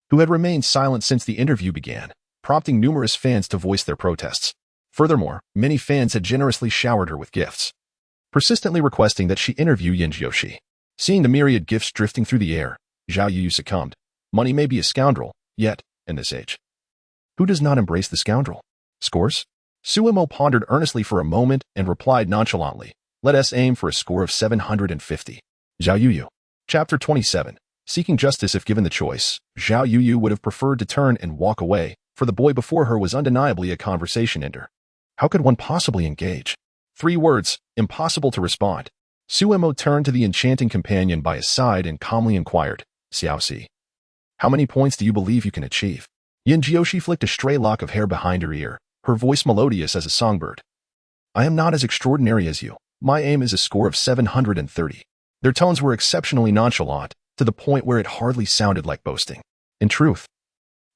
who had remained silent since the interview began, prompting numerous fans to voice their protests. Furthermore, many fans had generously showered her with gifts, persistently requesting that she interview Yin Jiushi. Seeing the myriad gifts drifting through the air, Zhao Yuyu succumbed. Money may be a scoundrel, yet, in this age, who does not embrace the scoundrel? Scores? Su Mo pondered earnestly for a moment and replied nonchalantly, let us aim for a score of 750. Zhao Yuyu. Chapter 27. Seeking justice if given the choice, Zhao Yuyu would have preferred to turn and walk away, for the boy before her was undeniably a conversation ender. How could one possibly engage? 3 words, impossible to respond. Su Mo turned to the enchanting companion by his side and calmly inquired, Xiaoxi, how many points do you believe you can achieve? Yin Jiushi flicked a stray lock of hair behind her ear, her voice melodious as a songbird. I am not as extraordinary as you. My aim is a score of 730. Their tones were exceptionally nonchalant, to the point where it hardly sounded like boasting. In truth,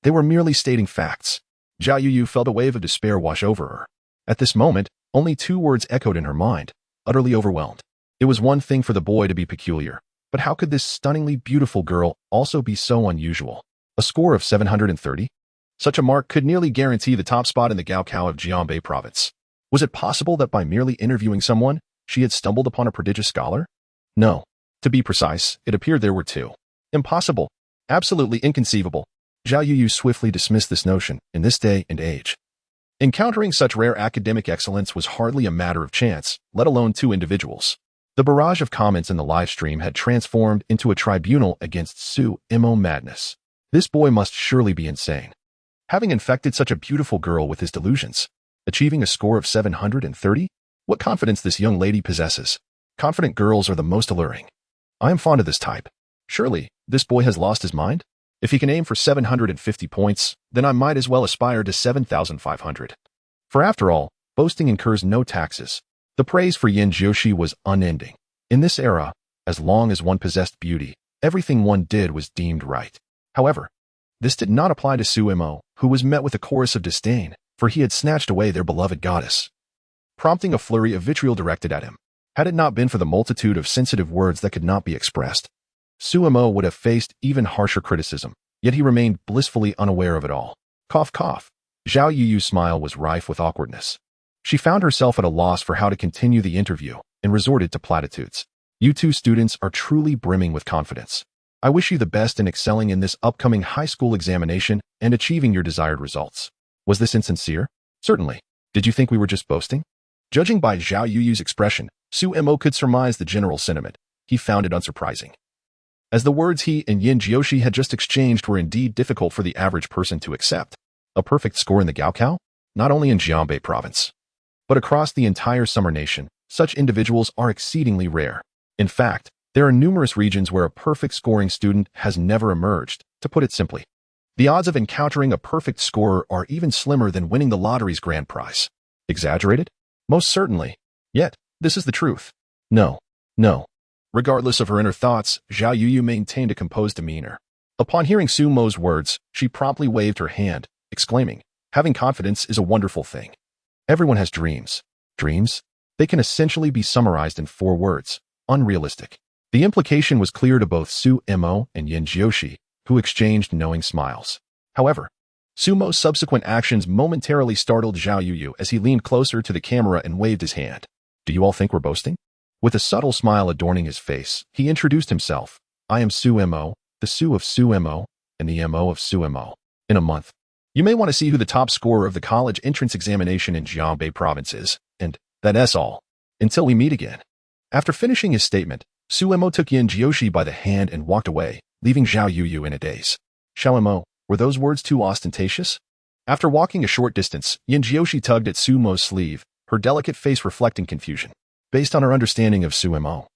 they were merely stating facts. Zhao Yuyu felt a wave of despair wash over her. At this moment, only 2 words echoed in her mind, utterly overwhelmed. It was one thing for the boy to be peculiar, but how could this stunningly beautiful girl also be so unusual? A score of 730? Such a mark could nearly guarantee the top spot in the Gaokao of Jianbei province. Was it possible that by merely interviewing someone, she had stumbled upon a prodigious scholar? No. To be precise, it appeared there were 2. Impossible. Absolutely inconceivable. Zhao Yuyu swiftly dismissed this notion in this day and age. Encountering such rare academic excellence was hardly a matter of chance, let alone 2 individuals. The barrage of comments in the live stream had transformed into a tribunal against Su Mo madness. This boy must surely be insane. Having infected such a beautiful girl with his delusions, achieving a score of 730? What confidence this young lady possesses. Confident girls are the most alluring. I am fond of this type. Surely, this boy has lost his mind? If he can aim for 750 points, then I might as well aspire to 7,500. For after all, boasting incurs no taxes. The praise for Yin Jiushi was unending. In this era, as long as one possessed beauty, everything one did was deemed right. However, this did not apply to Su Mo, who was met with a chorus of disdain, for he had snatched away their beloved goddess, prompting a flurry of vitriol directed at him. Had it not been for the multitude of sensitive words that could not be expressed, Su Mo would have faced even harsher criticism, yet he remained blissfully unaware of it all. Cough, cough. Zhao Yuyu's smile was rife with awkwardness. She found herself at a loss for how to continue the interview and resorted to platitudes. You 2 students are truly brimming with confidence. I wish you the best in excelling in this upcoming high school examination and achieving your desired results. Was this insincere? Certainly. Did you think we were just boasting? Judging by Zhao Yuyu's expression, Su Mo could surmise the general sentiment. He found it unsurprising, as the words he and Yin Jiushi had just exchanged were indeed difficult for the average person to accept. A perfect score in the Gaokao? Not only in Jianbei province, but across the entire Summer Nation, such individuals are exceedingly rare. In fact, there are numerous regions where a perfect scoring student has never emerged, to put it simply. The odds of encountering a perfect scorer are even slimmer than winning the lottery's grand prize. Exaggerated? Most certainly. Yet, this is the truth. No. Regardless of her inner thoughts, Zhao Yuyu maintained a composed demeanor. Upon hearing Su Mo's words, she promptly waved her hand, exclaiming, having confidence is a wonderful thing. Everyone has dreams. Dreams? They can essentially be summarized in 4 words. Unrealistic. The implication was clear to both Su Mo and Yin Jiushi, who exchanged knowing smiles. However, Su Mo's subsequent actions momentarily startled Zhao Yuyu as he leaned closer to the camera and waved his hand. Do you all think we're boasting? With a subtle smile adorning his face, he introduced himself. I am Su Mo, the Su of Su Mo, and the Mo of Su Mo. In a month, you may want to see who the top scorer of the college entrance examination in Jianbei province is, and that's all. Until we meet again. After finishing his statement, Su Mo took Yin Jiushi by the hand and walked away, leaving Zhao Yuyu in a daze. Zhao Mo, were those words too ostentatious? After walking a short distance, Yin Jiushi tugged at Su Mo's sleeve, her delicate face reflecting confusion. Based on her understanding of Su Mo,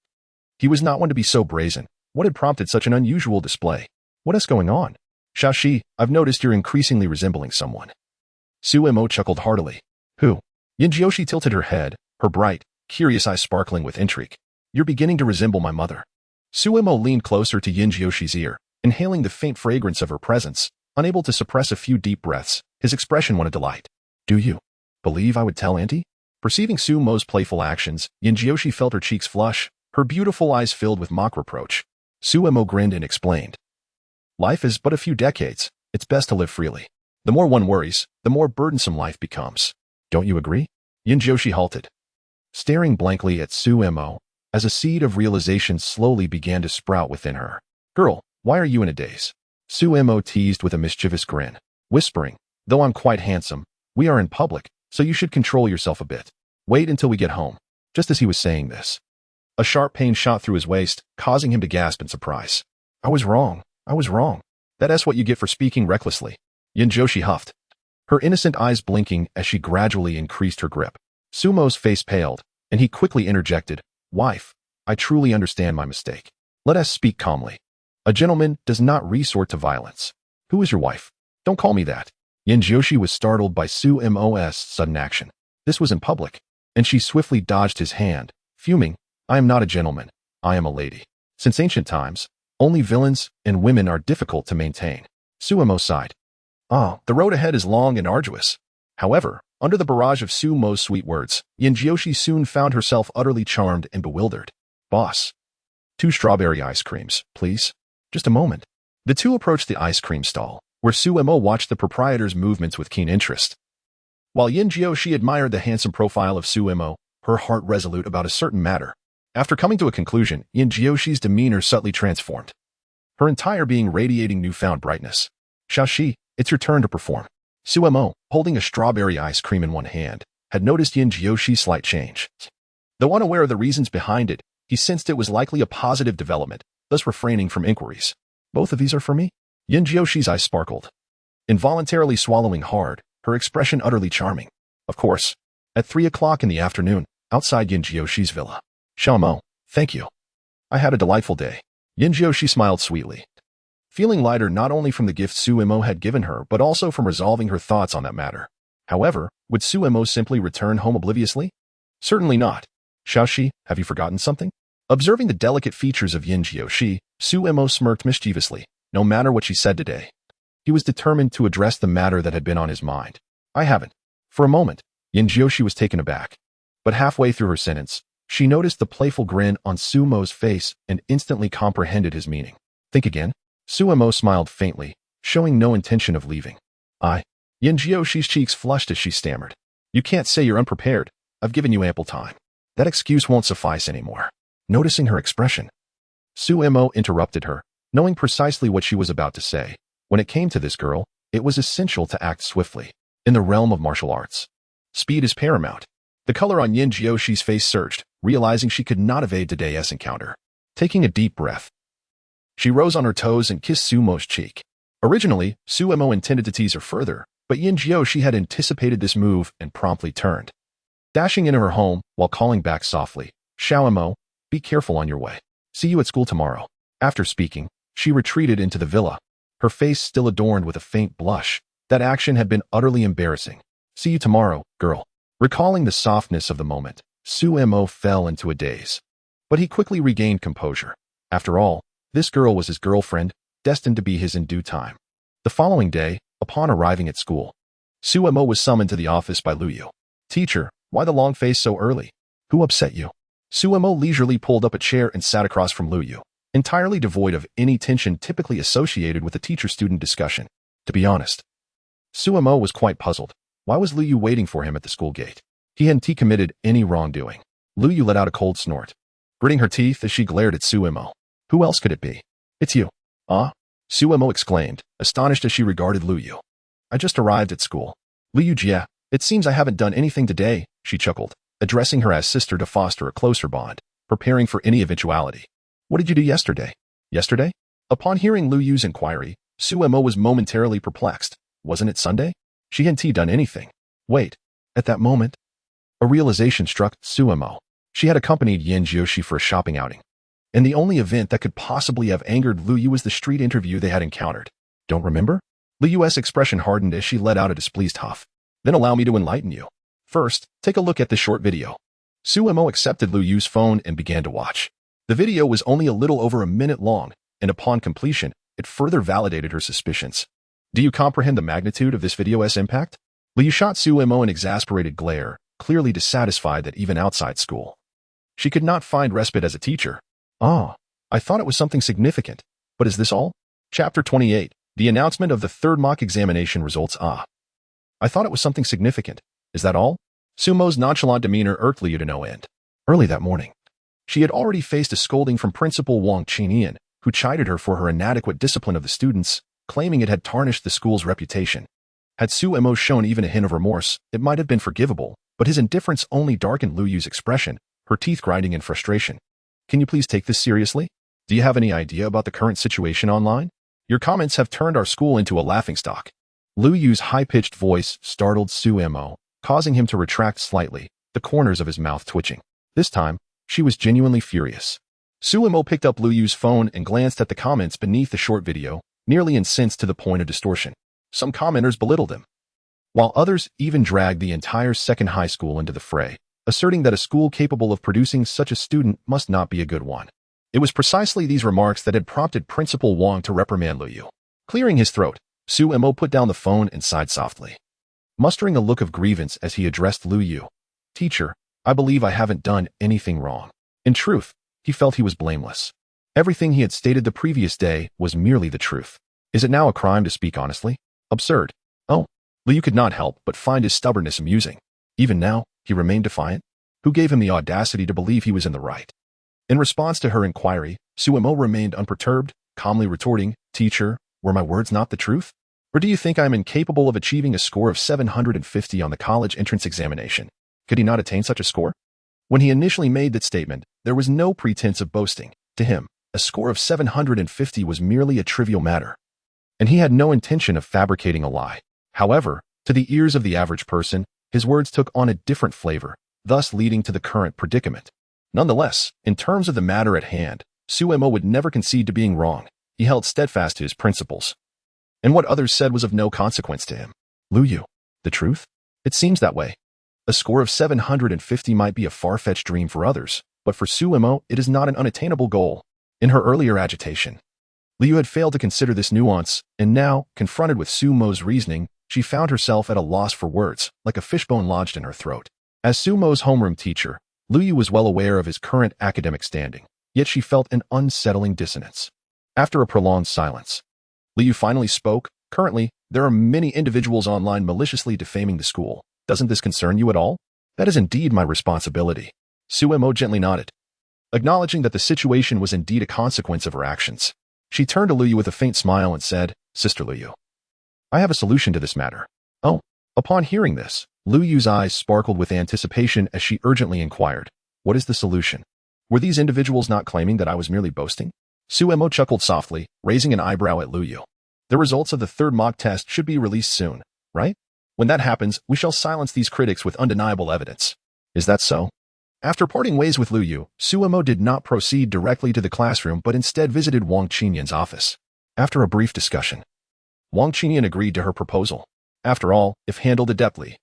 he was not one to be so brazen. What had prompted such an unusual display? What is going on? Xiaoxi, I've noticed you're increasingly resembling someone. Su Mo chuckled heartily. Who? Yin Jiushi tilted her head, her bright, curious eyes sparkling with intrigue. You're beginning to resemble my mother. Suemo leaned closer to Yin Jioshi's ear, inhaling the faint fragrance of her presence, unable to suppress a few deep breaths. His expression one of delight. Do you believe I would tell Auntie? Perceiving Sumo's playful actions, Yin Jioshi felt her cheeks flush, her beautiful eyes filled with mock reproach. Suemo grinned and explained. Life is but a few decades. It's best to live freely. The more one worries, the more burdensome life becomes. Don't you agree? Yin Jioshi halted, staring blankly at Suemo, as a seed of realization slowly began to sprout within her. Girl, why are you in a daze? Suemo teased with a mischievous grin, whispering, though I'm quite handsome, we are in public, so you should control yourself a bit. Wait until we get home. Just as he was saying this, a sharp pain shot through his waist, causing him to gasp in surprise. I was wrong. That's what you get for speaking recklessly. Yin Jioshi huffed, her innocent eyes blinking as she gradually increased her grip. Sumo's face paled, and he quickly interjected, Wife, I truly understand my mistake. Let us speak calmly. A gentleman does not resort to violence. Who is your wife? Don't call me that. Yin Jioshi was startled by Sumo's sudden action. This was in public, and she swiftly dodged his hand, fuming, I am not a gentleman, I am a lady. Since ancient times, only villains and women are difficult to maintain. Suemo sighed. The road ahead is long and arduous. However, under the barrage of Sumo's sweet words, Yin Jioshi soon found herself utterly charmed and bewildered. Boss. 2 strawberry ice creams, please. Just a moment. The two approached the ice cream stall, where Suemo watched the proprietor's movements with keen interest. While Yin Jioshi admired the handsome profile of Suemo, her heart resolute about a certain matter. After coming to a conclusion, Yin Jioshi's demeanor subtly transformed, her entire being radiating newfound brightness. Xiaoxi, it's your turn to perform. Suemo, holding a strawberry ice cream in one hand, had noticed Yin Jioshi's slight change. Though unaware of the reasons behind it, he sensed it was likely a positive development, thus refraining from inquiries. Both of these are for me? Yin Jioshi's eyes sparkled, involuntarily swallowing hard, her expression utterly charming. Of course. At 3 o'clock in the afternoon, outside Yin Jioshi's villa. Xiaomo, thank you. I had a delightful day. Yin Jioshi smiled sweetly, feeling lighter not only from the gift Suemo had given her but also from resolving her thoughts on that matter. However, would Suemo simply return home obliviously? Certainly not. Xiaoxi, have you forgotten something? Observing the delicate features of Yin Jioshi, Suemo smirked mischievously. No matter what she said today, he was determined to address the matter that had been on his mind. I haven't. For a moment, Yin Jioshi was taken aback, but halfway through her sentence, she noticed the playful grin on Sumo's face and instantly comprehended his meaning. Think again? Suemo smiled faintly, showing no intention of leaving. Yin Jioshi's cheeks flushed as she stammered. You can't say you're unprepared. I've given you ample time. That excuse won't suffice anymore. Noticing her expression, Suemo interrupted her, knowing precisely what she was about to say. When it came to this girl, it was essential to act swiftly. In the realm of martial arts, speed is paramount. The color on Yin Jioshi's face surged, realizing she could not evade today's encounter. Taking a deep breath, she rose on her toes and kissed Sumo's cheek. Originally, Suemo intended to tease her further, but Yin Jioshi had anticipated this move and promptly turned, dashing into her home while calling back softly, Xiaomo, be careful on your way. See you at school tomorrow. After speaking, she retreated into the villa, her face still adorned with a faint blush. That action had been utterly embarrassing. See you tomorrow, girl. Recalling the softness of the moment, Suemo fell into a daze. But he quickly regained composure. After all, this girl was his girlfriend, destined to be his in due time. The following day, upon arriving at school, Suemo was summoned to the office by Luyu. Teacher, why the long face so early? Who upset you? Suemo leisurely pulled up a chair and sat across from Luyu, entirely devoid of any tension typically associated with a teacher-student discussion. To be honest, Suemo was quite puzzled. Why was Luyu waiting for him at the school gate? He hadn't committed any wrongdoing. Luyu let out a cold snort, gritting her teeth as she glared at Suemo. Who else could it be? It's you. Suemo exclaimed, astonished as she regarded Luyu. I just arrived at school. Luyu Jia, it seems I haven't done anything today, she chuckled, addressing her as sister to foster a closer bond, preparing for any eventuality. What did you do yesterday? Yesterday? Upon hearing Luyu's inquiry, Suemo was momentarily perplexed. Wasn't it Sunday? She hadn't done anything. Wait. At that moment, a realization struck Suemo. She had accompanied Yin Jioshi for a shopping outing, and the only event that could possibly have angered Luyu was the street interview they had encountered. Don't remember? Luyu's expression hardened as she let out a displeased huff. Then allow me to enlighten you. First, take a look at this short video. Su Mo accepted Lu Yu's phone and began to watch. The video was only a little over a minute long, and upon completion, it further validated her suspicions. Do you comprehend the magnitude of this video's impact? Lu Yu shot Su Mo an exasperated glare, clearly dissatisfied that even outside school, she could not find respite as a teacher. Ah, I thought it was something significant, but is this all? Chapter 28, the announcement of the third mock examination results. I thought it was something significant. Is that all? Su Mo's nonchalant demeanor irked Lu Yu to no end. Early that morning, she had already faced a scolding from Principal Wang Qinian, who chided her for her inadequate discipline of the students, claiming it had tarnished the school's reputation. Had Su Mo shown even a hint of remorse, it might have been forgivable, but his indifference only darkened Lu Yu's expression, her teeth grinding in frustration. Can you please take this seriously? Do you have any idea about the current situation online? Your comments have turned our school into a laughingstock. Lu Yu's high-pitched voice startled Su Mo, causing him to retract slightly, the corners of his mouth twitching. This time, she was genuinely furious. Su Mo picked up Lu Yu's phone and glanced at the comments beneath the short video, nearly incensed to the point of distortion. Some commenters belittled him, while others even dragged the entire second high school into the fray, asserting that a school capable of producing such a student must not be a good one. It was precisely these remarks that had prompted Principal Wang to reprimand Lu Yu. Clearing his throat, Su Mo put down the phone and sighed softly, mustering a look of grievance as he addressed Lu Yu. Teacher, I believe I haven't done anything wrong. In truth, he felt he was blameless. Everything he had stated the previous day was merely the truth. Is it now a crime to speak honestly? Absurd. Oh, Lu Yu could not help but find his stubbornness amusing. Even now, he remained defiant. Who gave him the audacity to believe he was in the right? In response to her inquiry, Su Mo remained unperturbed, calmly retorting, Teacher, were my words not the truth? Or do you think I am incapable of achieving a score of 750 on the college entrance examination? Could he not attain such a score? When he initially made that statement, there was no pretense of boasting. To him, a score of 750 was merely a trivial matter, and he had no intention of fabricating a lie. However, to the ears of the average person, his words took on a different flavor, thus leading to the current predicament. Nonetheless, in terms of the matter at hand, Su Mo would never concede to being wrong. He held steadfast to his principles, and what others said was of no consequence to him. Lu Yu, the truth? It seems that way. A score of 750 might be a far-fetched dream for others, but for Su Mo, it is not an unattainable goal. In her earlier agitation, Lu Yu had failed to consider this nuance, and now, confronted with Su Mo's reasoning, she found herself at a loss for words, like a fishbone lodged in her throat. As Su Mo's homeroom teacher, Lu Yu was well aware of his current academic standing, yet she felt an unsettling dissonance. After a prolonged silence, Lu Yu finally spoke. Currently, there are many individuals online maliciously defaming the school. Doesn't this concern you at all? That is indeed my responsibility. Su Mo gently nodded, acknowledging that the situation was indeed a consequence of her actions. She turned to Lu Yu with a faint smile and said, Sister Lu Yu, I have a solution to this matter. Oh. Upon hearing this, Lu Yu's eyes sparkled with anticipation as she urgently inquired, what is the solution? Were these individuals not claiming that I was merely boasting? Su Mo chuckled softly, raising an eyebrow at Lu Yu. The results of the third mock test should be released soon, right? When that happens, we shall silence these critics with undeniable evidence. Is that so? After parting ways with Lu Yu, Su Mo did not proceed directly to the classroom but instead visited Wang Qinian's office. After a brief discussion, Wang Qinian agreed to her proposal. After all, if handled adeptly,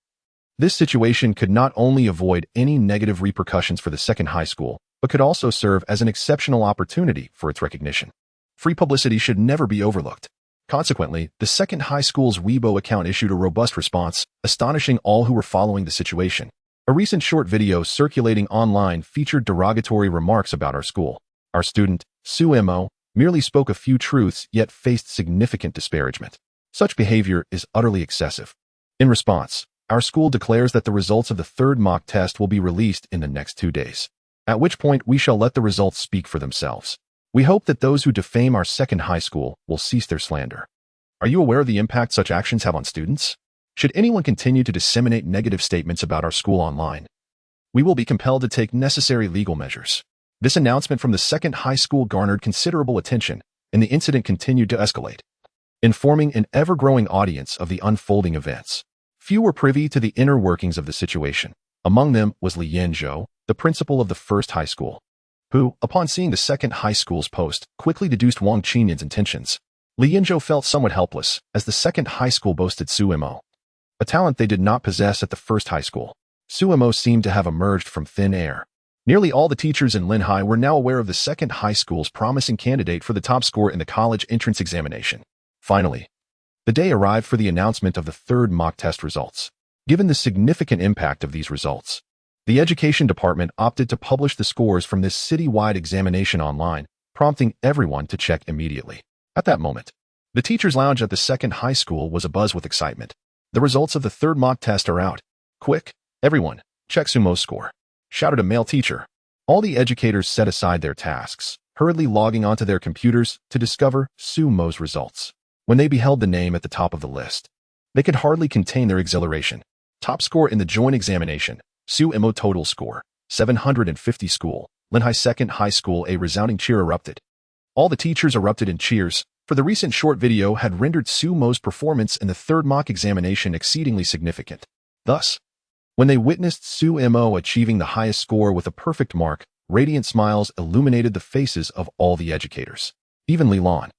this situation could not only avoid any negative repercussions for the second high school, but could also serve as an exceptional opportunity for its recognition. Free publicity should never be overlooked. Consequently, the second high school's Weibo account issued a robust response, astonishing all who were following the situation. A recent short video circulating online featured derogatory remarks about our school. Our student, Su Mo, merely spoke a few truths yet faced significant disparagement. Such behavior is utterly excessive. In response, our school declares that the results of the third mock test will be released in the next 2 days, at which point we shall let the results speak for themselves. We hope that those who defame our second high school will cease their slander. Are you aware of the impact such actions have on students? Should anyone continue to disseminate negative statements about our school online, we will be compelled to take necessary legal measures. This announcement from the second high school garnered considerable attention, and the incident continued to escalate, informing an ever-growing audience of the unfolding events. Few were privy to the inner workings of the situation. Among them was Li Yanzhou, the principal of the first high school, who, upon seeing the second high school's post, quickly deduced Wang Qinian's intentions. Li Yanzhou felt somewhat helpless, as the second high school boasted Su Mo, a talent they did not possess at the first high school. Suemo seemed to have emerged from thin air. Nearly all the teachers in Linhai were now aware of the second high school's promising candidate for the top score in the college entrance examination. Finally, the day arrived for the announcement of the third mock test results. Given the significant impact of these results, the education department opted to publish the scores from this citywide examination online, prompting everyone to check immediately. At that moment, the teacher's lounge at the second high school was abuzz with excitement. The results of the third mock test are out. Quick, everyone, check Sumo's score, shouted a male teacher. All the educators set aside their tasks, hurriedly logging onto their computers to discover Sumo's results. When they beheld the name at the top of the list, they could hardly contain their exhilaration. Top score in the joint examination, Suemo total score, 750 school, Linhai second high school. A resounding cheer erupted. All the teachers erupted in cheers, for the recent short video had rendered Sumo's performance in the third mock examination exceedingly significant. Thus, when they witnessed Suemo achieving the highest score with a perfect mark, radiant smiles illuminated the faces of all the educators. Even Li Lan,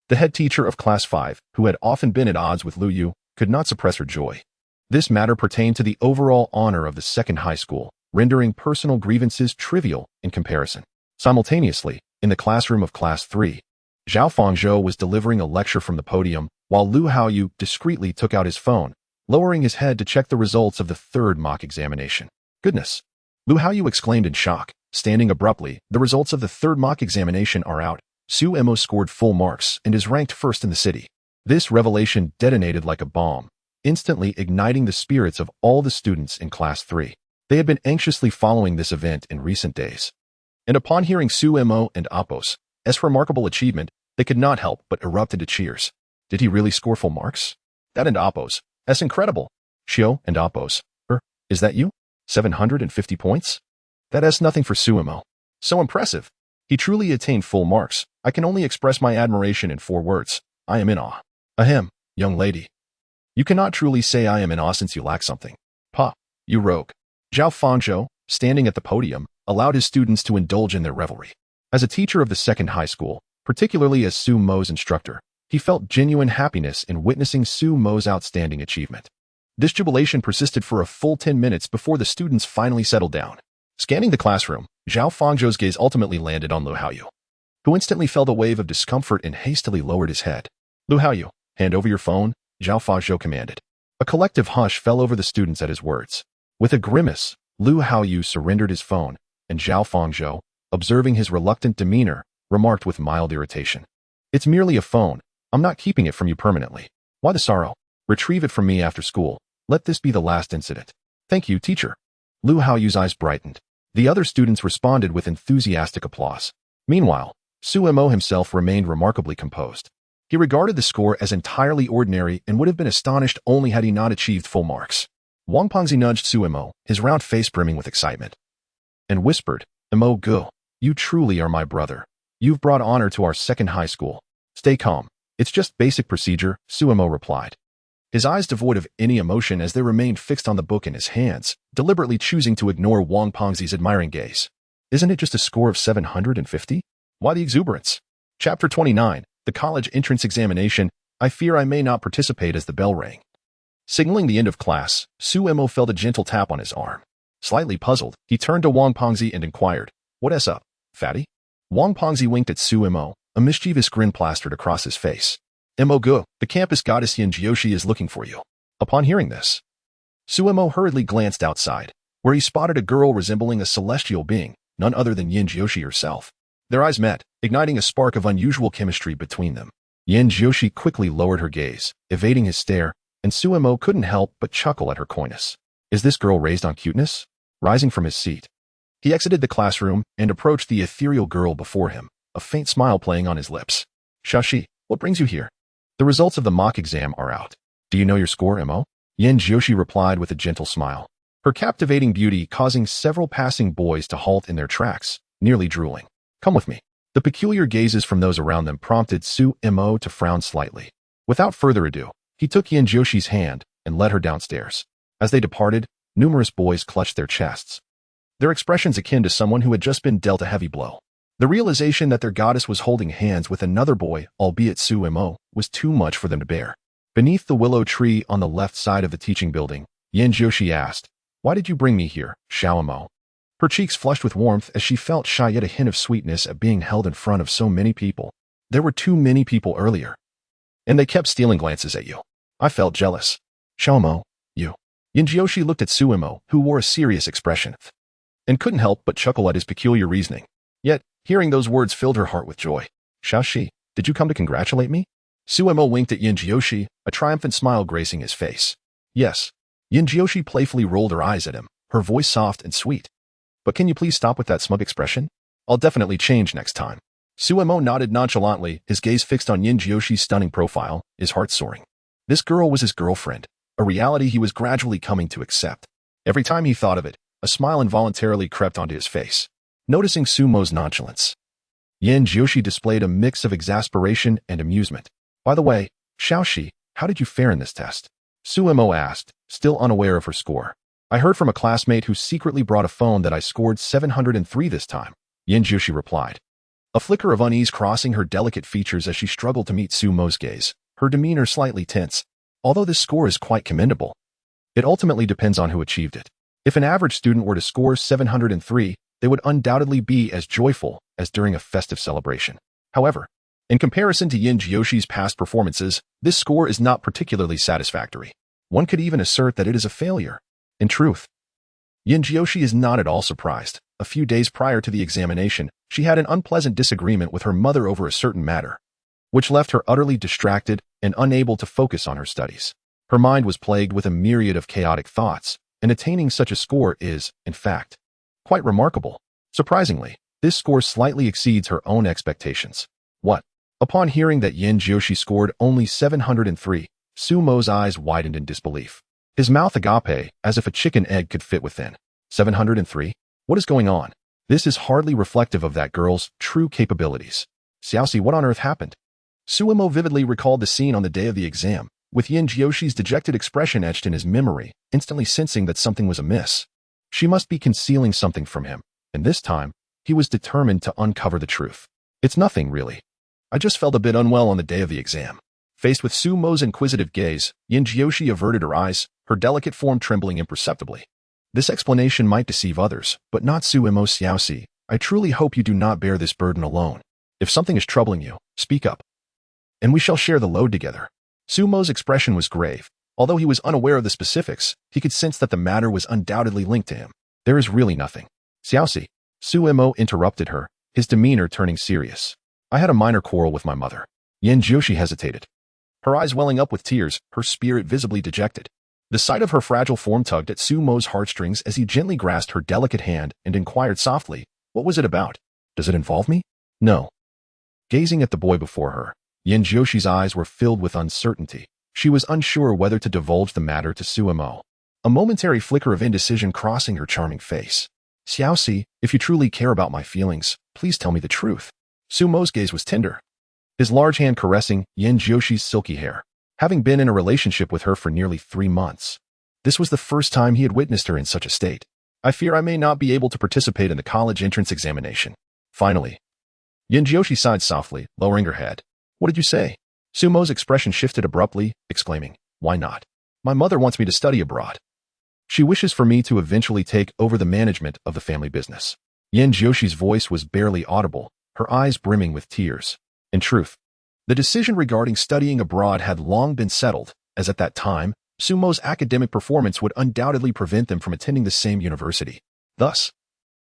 the head teacher of Class 5, who had often been at odds with Lu Yu, could not suppress her joy. This matter pertained to the overall honor of the second high school, rendering personal grievances trivial in comparison. Simultaneously, in the classroom of Class 3, Zhao Fangzhou was delivering a lecture from the podium, while Lu Haoyu discreetly took out his phone, lowering his head to check the results of the third mock examination. Goodness! Lu Haoyu exclaimed in shock. Standing abruptly, the results of the third mock examination are out. Suemo scored full marks and is ranked first in the city. This revelation detonated like a bomb, instantly igniting the spirits of all the students in Class 3. They had been anxiously following this event in recent days. And upon hearing Suemo and Apos' remarkable achievement, they could not help but erupt into cheers. Did he really score full marks? That and Apos', incredible. Shio and Apos', is that you? 750 points? That's nothing for Suemo. So impressive. He truly attained full marks. I can only express my admiration in 4 words. I am in awe. Ahem, young lady. You cannot truly say I am in awe since you lack something. Pa, you rogue. Zhao Fangzhou, standing at the podium, allowed his students to indulge in their revelry. As a teacher of the second high school, particularly as Sumo's instructor, he felt genuine happiness in witnessing Sumo's outstanding achievement. This jubilation persisted for a full 10 minutes before the students finally settled down. Scanning the classroom, Zhao Fangzhou's gaze ultimately landed on Lu Haoyu, who instantly felt a wave of discomfort and hastily lowered his head. Lu Haoyu, hand over your phone, Zhao Fangzhou commanded. A collective hush fell over the students at his words. With a grimace, Lu Haoyu surrendered his phone, and Zhao Fangzhou, observing his reluctant demeanor, remarked with mild irritation. It's merely a phone. I'm not keeping it from you permanently. Why the sorrow? Retrieve it from me after school. Let this be the last incident. Thank you, teacher. Lu Haoyu's eyes brightened. The other students responded with enthusiastic applause. Meanwhile, Suemo himself remained remarkably composed. He regarded the score as entirely ordinary and would have been astonished only had he not achieved full marks. Wang Pengzi nudged Suemo, his round face brimming with excitement, and whispered, Emo Gu, you truly are my brother. You've brought honor to our second high school. Stay calm. It's just basic procedure, Suemo replied. His eyes devoid of any emotion as they remained fixed on the book in his hands, deliberately choosing to ignore Wang Pengzi's admiring gaze. Isn't it just a score of 750? Why the exuberance? Chapter 29, the college entrance examination. I fear I may not participate as the bell rang. Signaling the end of class, Suemo felt a gentle tap on his arm. Slightly puzzled, he turned to Wang Pengzi and inquired, What's up, fatty? Wang Pengzi winked at Suemo, a mischievous grin plastered across his face. Mo Gu, the campus goddess Yin Jiushi is looking for you. Upon hearing this, Suemo hurriedly glanced outside, where he spotted a girl resembling a celestial being, none other than Yin Jiushi herself. Their eyes met, igniting a spark of unusual chemistry between them. Yin Jiushi quickly lowered her gaze, evading his stare, and Suemo couldn't help but chuckle at her coyness. Is this girl raised on cuteness? Rising from his seat, he exited the classroom and approached the ethereal girl before him, a faint smile playing on his lips. Shashi, what brings you here? The results of the mock exam are out. Do you know your score, Mo? Yin Jiushi replied with a gentle smile, her captivating beauty causing several passing boys to halt in their tracks, nearly drooling. Come with me. The peculiar gazes from those around them prompted Suemo to frown slightly. Without further ado, he took Yin Jiushi's hand and led her downstairs. As they departed, numerous boys clutched their chests, their expressions akin to someone who had just been dealt a heavy blow. The realization that their goddess was holding hands with another boy, albeit Suemo, was too much for them to bear. Beneath the willow tree on the left side of the teaching building, Yin Jiushi asked, Why did you bring me here, Xiaomo? Her cheeks flushed with warmth as she felt shy yet a hint of sweetness at being held in front of so many people. There were too many people earlier, and they kept stealing glances at you. I felt jealous. Xiaomo, you. Yinjioshi looked at Suemo, who wore a serious expression, and couldn't help but chuckle at his peculiar reasoning. Yet, hearing those words filled her heart with joy. Xiaoxi, did you come to congratulate me? Suemo winked at Yinjioshi, a triumphant smile gracing his face. Yes. Yinjioshi playfully rolled her eyes at him, her voice soft and sweet. But can you please stop with that smug expression? I'll definitely change next time. Suemo nodded nonchalantly, his gaze fixed on Yinjioshi's stunning profile, his heart soaring. This girl was his girlfriend, a reality he was gradually coming to accept. Every time he thought of it, a smile involuntarily crept onto his face. Noticing Sumo's nonchalance, Yinjioshi displayed a mix of exasperation and amusement. By the way, Xiaoxi, how did you fare in this test? Suemo asked, still unaware of her score. I heard from a classmate who secretly brought a phone that I scored 703 this time, Yinjioshi replied. A flicker of unease crossing her delicate features as she struggled to meet Sumo's gaze, her demeanor slightly tense. Although this score is quite commendable, it ultimately depends on who achieved it. If an average student were to score 703, they would undoubtedly be as joyful as during a festive celebration. However, in comparison to Yinjioshi's past performances, this score is not particularly satisfactory. One could even assert that it is a failure. In truth, Yinjioshi is not at all surprised. A few days prior to the examination, she had an unpleasant disagreement with her mother over a certain matter, which left her utterly distracted and unable to focus on her studies. Her mind was plagued with a myriad of chaotic thoughts, and attaining such a score is, in fact, quite remarkable. Surprisingly, this score slightly exceeds her own expectations. What? Upon hearing that Yinjioshi scored only 703, Sumo's eyes widened in disbelief. His mouth agape, as if a chicken egg could fit within. 703? What is going on? This is hardly reflective of that girl's true capabilities. Xiaoxi, what on earth happened? Suemo vividly recalled the scene on the day of the exam, with Yinjioshi's dejected expression etched in his memory, instantly sensing that something was amiss. She must be concealing something from him, and this time, he was determined to uncover the truth. It's nothing, really. I just felt a bit unwell on the day of the exam. Faced with Sumo's inquisitive gaze, Yinjioshi averted her eyes, her delicate form trembling imperceptibly. This explanation might deceive others, but not Suemo. Xiaoxi. I truly hope you do not bear this burden alone. If something is troubling you, speak up, and we shall share the load together. Sumo's expression was grave. Although he was unaware of the specifics, he could sense that the matter was undoubtedly linked to him. There is really nothing. Xiaoxi. Suemo interrupted her, his demeanor turning serious. I had a minor quarrel with my mother. Yinjioshi hesitated, her eyes welling up with tears, her spirit visibly dejected. The sight of her fragile form tugged at Sumo's heartstrings as he gently grasped her delicate hand and inquired softly, what was it about? Does it involve me? No. Gazing at the boy before her, Yinjioshi's eyes were filled with uncertainty. She was unsure whether to divulge the matter to Suemo. A momentary flicker of indecision crossing her charming face. Xiaoxi, if you truly care about my feelings, please tell me the truth. Sumo's gaze was tender, his large hand caressing Yinjioshi's silky hair. Having been in a relationship with her for nearly 3 months, this was the first time he had witnessed her in such a state. I fear I may not be able to participate in the college entrance examination. Finally, Yinjioshi sighed softly, lowering her head. What did you say? Sumo's expression shifted abruptly, exclaiming, why not? My mother wants me to study abroad. She wishes for me to eventually take over the management of the family business. Yinjioshi's voice was barely audible, her eyes brimming with tears. In truth, the decision regarding studying abroad had long been settled, as at that time, Sumo's academic performance would undoubtedly prevent them from attending the same university. Thus,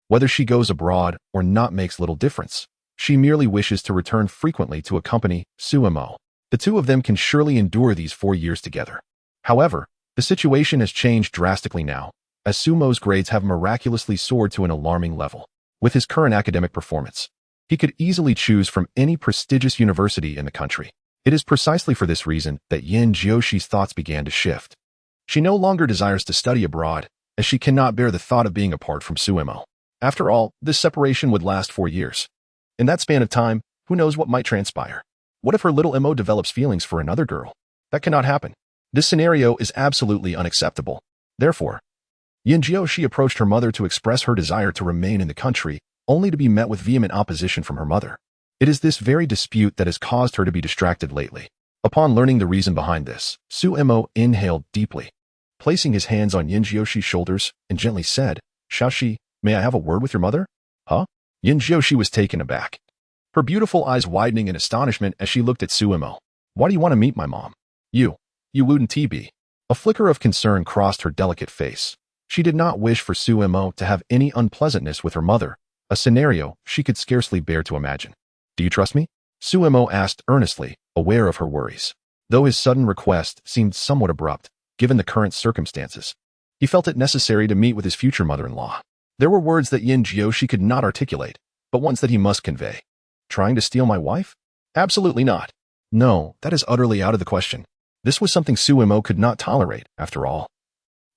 whether she goes abroad or not makes little difference. She merely wishes to return frequently to accompany Suemo. The two of them can surely endure these 4 years together. However, the situation has changed drastically now, as Sumo's grades have miraculously soared to an alarming level. With his current academic performance, he could easily choose from any prestigious university in the country. It is precisely for this reason that Yinjioshi's thoughts began to shift. She no longer desires to study abroad, as she cannot bear the thought of being apart from Suemo. After all, this separation would last 4 years. In that span of time, who knows what might transpire? What if her little Mo develops feelings for another girl? That cannot happen. This scenario is absolutely unacceptable. Therefore, Yinjioshi approached her mother to express her desire to remain in the country, only to be met with vehement opposition from her mother. It is this very dispute that has caused her to be distracted lately. Upon learning the reason behind this, Suemo inhaled deeply, placing his hands on Yin Jioshi's shoulders, and gently said, "Shaoxi, may I have a word with your mother?" "Huh?" Yin Jiushi was taken aback, her beautiful eyes widening in astonishment as she looked at Suemo. "Why do you want to meet my mom? You wouldn't be." A flicker of concern crossed her delicate face. She did not wish for Suemo to have any unpleasantness with her mother, a scenario she could scarcely bear to imagine. "Do you trust me?" Suemo asked earnestly, aware of her worries. Though his sudden request seemed somewhat abrupt, given the current circumstances, he felt it necessary to meet with his future mother-in-law. There were words that Yin Jiushi could not articulate, but ones that he must convey. "Trying to steal my wife?" "Absolutely not. No, that is utterly out of the question." This was something Suemo could not tolerate, after all.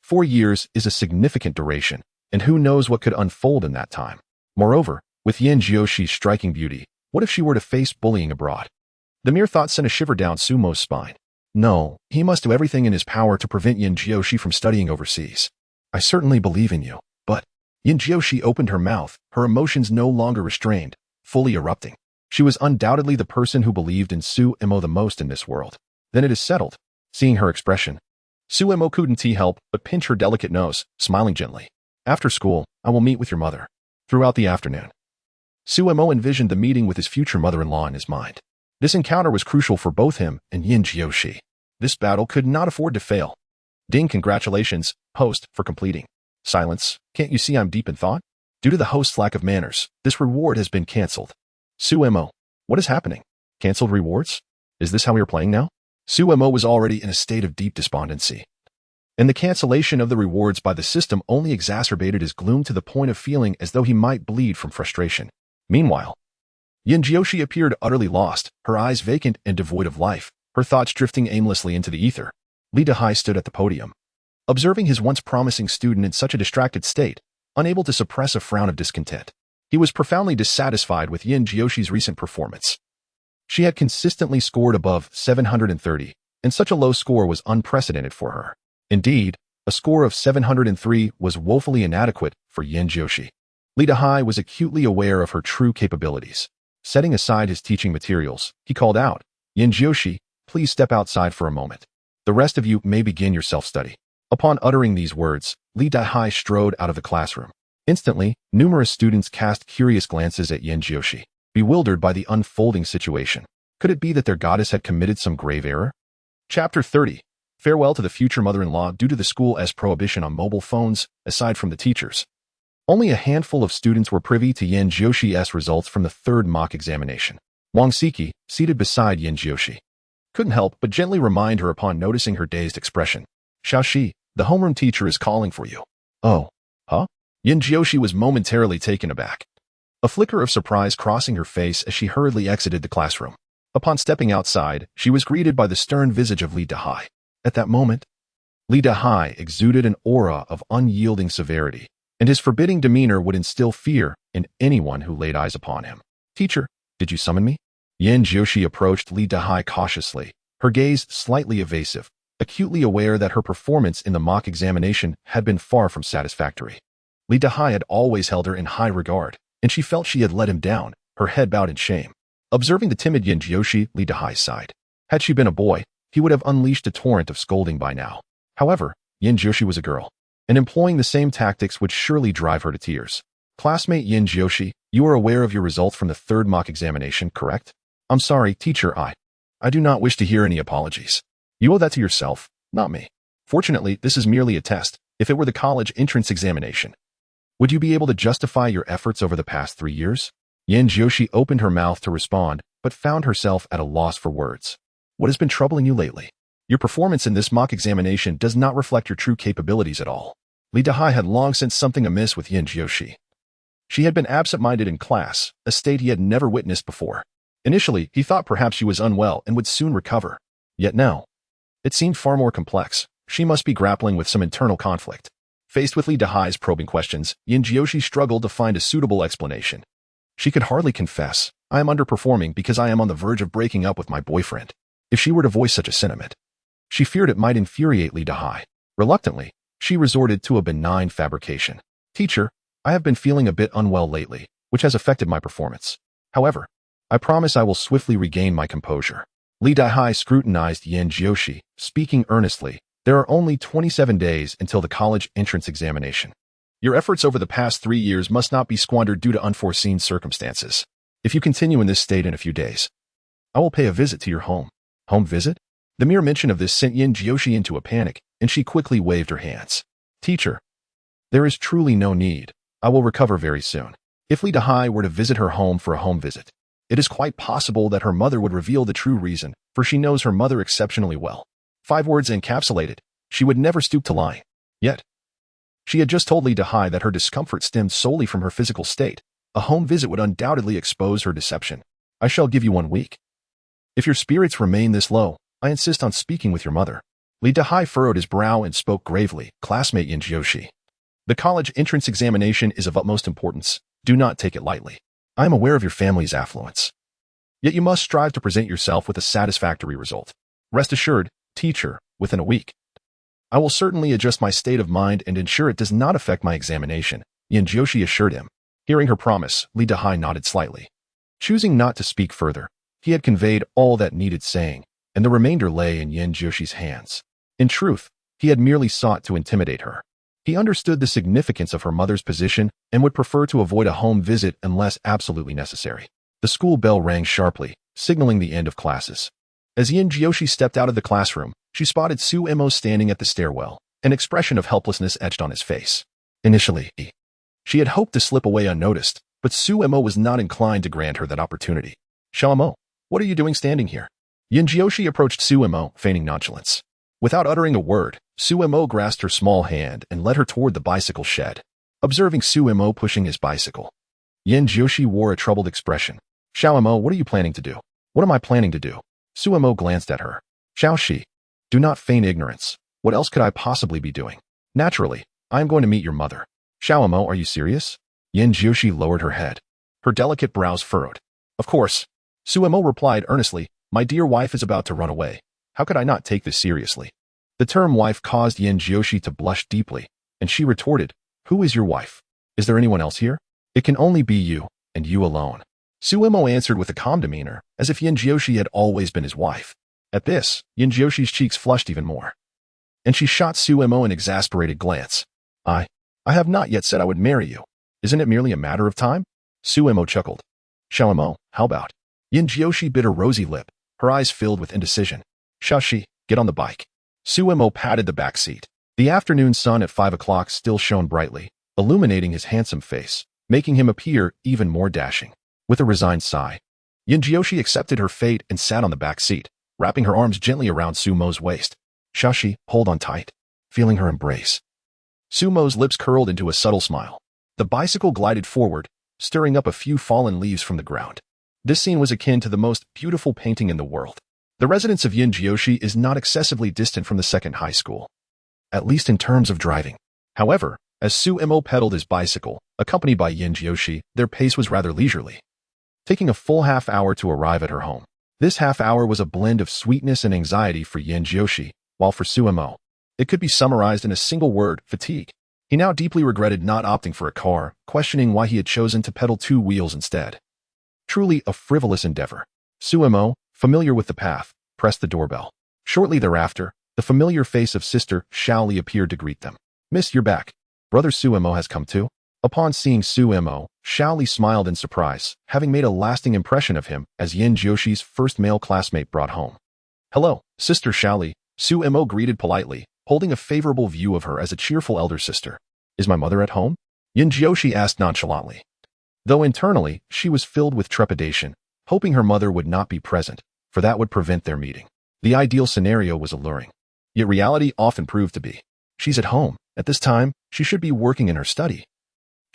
4 years is a significant duration, and who knows what could unfold in that time. Moreover, with Yin Jioshi's striking beauty, what if she were to face bullying abroad? The mere thought sent a shiver down Sumo's spine. No, he must do everything in his power to prevent Yin Jiushi from studying overseas. "I certainly believe in you, but..." Yin Jiushi opened her mouth, her emotions no longer restrained, fully erupting. She was undoubtedly the person who believed in Suemo the most in this world. "Then it is settled." Seeing her expression, Suemo couldn't help but pinch her delicate nose, smiling gently. "After school, I will meet with your mother." Throughout the afternoon, Suemo envisioned the meeting with his future mother-in-law in his mind. This encounter was crucial for both him and Yin Jiushi. This battle could not afford to fail. "Ding, congratulations, host, for completing." Silence. "Can't you see I'm deep in thought? Due to the host's lack of manners, this reward has been cancelled." "Suemo, what is happening? Cancelled rewards? Is this how we are playing now?" Suemo was already in a state of deep despondency, and the cancellation of the rewards by the system only exacerbated his gloom to the point of feeling as though he might bleed from frustration. Meanwhile, Yin Jiushi appeared utterly lost, her eyes vacant and devoid of life, her thoughts drifting aimlessly into the ether. Li Dehai stood at the podium, observing his once promising student in such a distracted state, unable to suppress a frown of discontent. He was profoundly dissatisfied with Yin Jioshi's recent performance. She had consistently scored above 730, and such a low score was unprecedented for her. Indeed, a score of 703 was woefully inadequate for Yin Jiushi. Li Dehai was acutely aware of her true capabilities. Setting aside his teaching materials, he called out, "Yin Jiushi, please step outside for a moment. The rest of you may begin your self-study." Upon uttering these words, Li Dehai strode out of the classroom. Instantly, numerous students cast curious glances at Yin Jiushi, bewildered by the unfolding situation. Could it be that their goddess had committed some grave error? Chapter 30. Farewell to the future mother-in-law. Due to the school's prohibition on mobile phones, aside from the teachers, only a handful of students were privy to Yin Jioshi's results from the third mock examination. Wang Siki, seated beside Yin Jiushi, couldn't help but gently remind her upon noticing her dazed expression. "Shaoxi, the homeroom teacher is calling for you." "Oh, huh?" Yin Jiushi was momentarily taken aback, a flicker of surprise crossing her face as she hurriedly exited the classroom. Upon stepping outside, she was greeted by the stern visage of Li Dehai. At that moment, Li Dehai exuded an aura of unyielding severity, and his forbidding demeanor would instill fear in anyone who laid eyes upon him. "Teacher, did you summon me?" Yin Jiushi approached Li Dehai cautiously, her gaze slightly evasive, acutely aware that her performance in the mock examination had been far from satisfactory. Li Dehai had always held her in high regard, and she felt she had let him down, her head bowed in shame. Observing the timid Yin Jiushi, Li Dehai sighed. Had she been a boy, he would have unleashed a torrent of scolding by now. However, Yin Jiushi was a girl, and employing the same tactics would surely drive her to tears. "Classmate Yin Jiushi, you are aware of your results from the third mock examination, correct?" "I'm sorry, teacher, I do not wish to hear any apologies. You owe that to yourself, not me. Fortunately, this is merely a test. If it were the college entrance examination, would you be able to justify your efforts over the past 3 years?" Yin Jiushi opened her mouth to respond, but found herself at a loss for words. "What has been troubling you lately? Your performance in this mock examination does not reflect your true capabilities at all." Li Dehai had long sensed something amiss with Yin Jiushi. She had been absent-minded in class, a state he had never witnessed before. Initially, he thought perhaps she was unwell and would soon recover. Yet now, it seemed far more complex. She must be grappling with some internal conflict. Faced with Li Dehai's probing questions, Yin Jiushi struggled to find a suitable explanation. She could hardly confess, "I am underperforming because I am on the verge of breaking up with my boyfriend." If she were to voice such a sentiment, she feared it might infuriate Li Dehai. Reluctantly, she resorted to a benign fabrication. "Teacher, I have been feeling a bit unwell lately, which has affected my performance. However, I promise I will swiftly regain my composure." Li Dehai scrutinized Yin Jiushi, speaking earnestly, There are only 27 days until the college entrance examination. Your efforts over the past 3 years must not be squandered due to unforeseen circumstances. If you continue in this state in a few days, I will pay a visit to your home. Home visit? The mere mention of this sent Yin Jiushi into a panic, and she quickly waved her hands. Teacher, there is truly no need. I will recover very soon. If Li Dahai were to visit her home for a home visit, it is quite possible that her mother would reveal the true reason, for she knows her mother exceptionally well. 5 words encapsulated. She would never stoop to lying. Yet, she had just told Li Dahai that her discomfort stemmed solely from her physical state. A home visit would undoubtedly expose her deception. I shall give you 1 week. If your spirits remain this low, I insist on speaking with your mother. Li Dahai furrowed his brow and spoke gravely. Classmate Yin Jiushi, the college entrance examination is of utmost importance. Do not take it lightly. I am aware of your family's affluence. Yet you must strive to present yourself with a satisfactory result. Rest assured, teacher, within a week, I will certainly adjust my state of mind and ensure it does not affect my examination, Yin Jiushi assured him. Hearing her promise, Li Dahai nodded slightly. Choosing not to speak further, he had conveyed all that needed saying, and the remainder lay in Yin Jiushi's hands. In truth, he had merely sought to intimidate her. He understood the significance of her mother's position and would prefer to avoid a home visit unless absolutely necessary. The school bell rang sharply, signaling the end of classes. As Yin Jiushi stepped out of the classroom, she spotted Su Emo standing at the stairwell, an expression of helplessness etched on his face. Initially, she had hoped to slip away unnoticed, but Su Emo was not inclined to grant her that opportunity. Xiao Emo, what are you doing standing here? Yin Jiushi approached Su Emo, feigning nonchalance. Without uttering a word, Su Emo grasped her small hand and led her toward the bicycle shed. Observing Su Emo pushing his bicycle, Yin Jiushi wore a troubled expression. Xiao Emo, what are you planning to do? What am I planning to do? Su Emo glanced at her. Xiao Shi, do not feign ignorance. What else could I possibly be doing? Naturally, I am going to meet your mother. Xiao Emo, are you serious? Yin Jiushi lowered her head. Her delicate brows furrowed. Of course. Su Emo replied earnestly, my dear wife is about to run away. How could I not take this seriously? The term wife caused Yin Jiushi to blush deeply, and she retorted, who is your wife? Is there anyone else here? It can only be you, and you alone. Su Emo answered with a calm demeanor, as if Yin Jiushi had always been his wife. At this, Yin Jiushi's cheeks flushed even more, and she shot Su Emo an exasperated glance. I have not yet said I would marry you. Isn't it merely a matter of time? Su Emo chuckled. Xiao Emo, how about? Yin Jiushi bit her rosy lip, her eyes filled with indecision. Xiao Shi, get on the bike. Su Emo patted the back seat. The afternoon sun at 5 o'clock still shone brightly, illuminating his handsome face, making him appear even more dashing. With a resigned sigh, Yin Jiushi accepted her fate and sat on the back seat, wrapping her arms gently around Su Mo's waist. Xiao Shi, hold on tight. Feeling her embrace, Su Mo's lips curled into a subtle smile. The bicycle glided forward, stirring up a few fallen leaves from the ground. This scene was akin to the most beautiful painting in the world. The residence of Yin Jiushi is not excessively distant from the second high school, at least in terms of driving. However, as Su Emo pedaled his bicycle, accompanied by Yin Jiushi, their pace was rather leisurely, taking a full half hour to arrive at her home. This half hour was a blend of sweetness and anxiety for Yin Jiushi, while for Su Emo, it could be summarized in a single word, fatigue. He now deeply regretted not opting for a car, questioning why he had chosen to pedal 2 wheels instead. Truly a frivolous endeavor. Su Emo, familiar with the path, pressed the doorbell. Shortly thereafter, the familiar face of Sister Xiao Li appeared to greet them. Miss, you're back. Brother Su Emo has come too? Upon seeing Su Emo, Xiao Li smiled in surprise, having made a lasting impression of him as Yin Jiushi's first male classmate brought home. Hello, Sister Xiao Li, Su Emo greeted politely, holding a favorable view of her as a cheerful elder sister. Is my mother at home? Yin Jiushi asked nonchalantly. Though internally, she was filled with trepidation, hoping her mother would not be present, for that would prevent their meeting. The ideal scenario was alluring. Yet reality often proved to be. She's at home. At this time, she should be working in her study.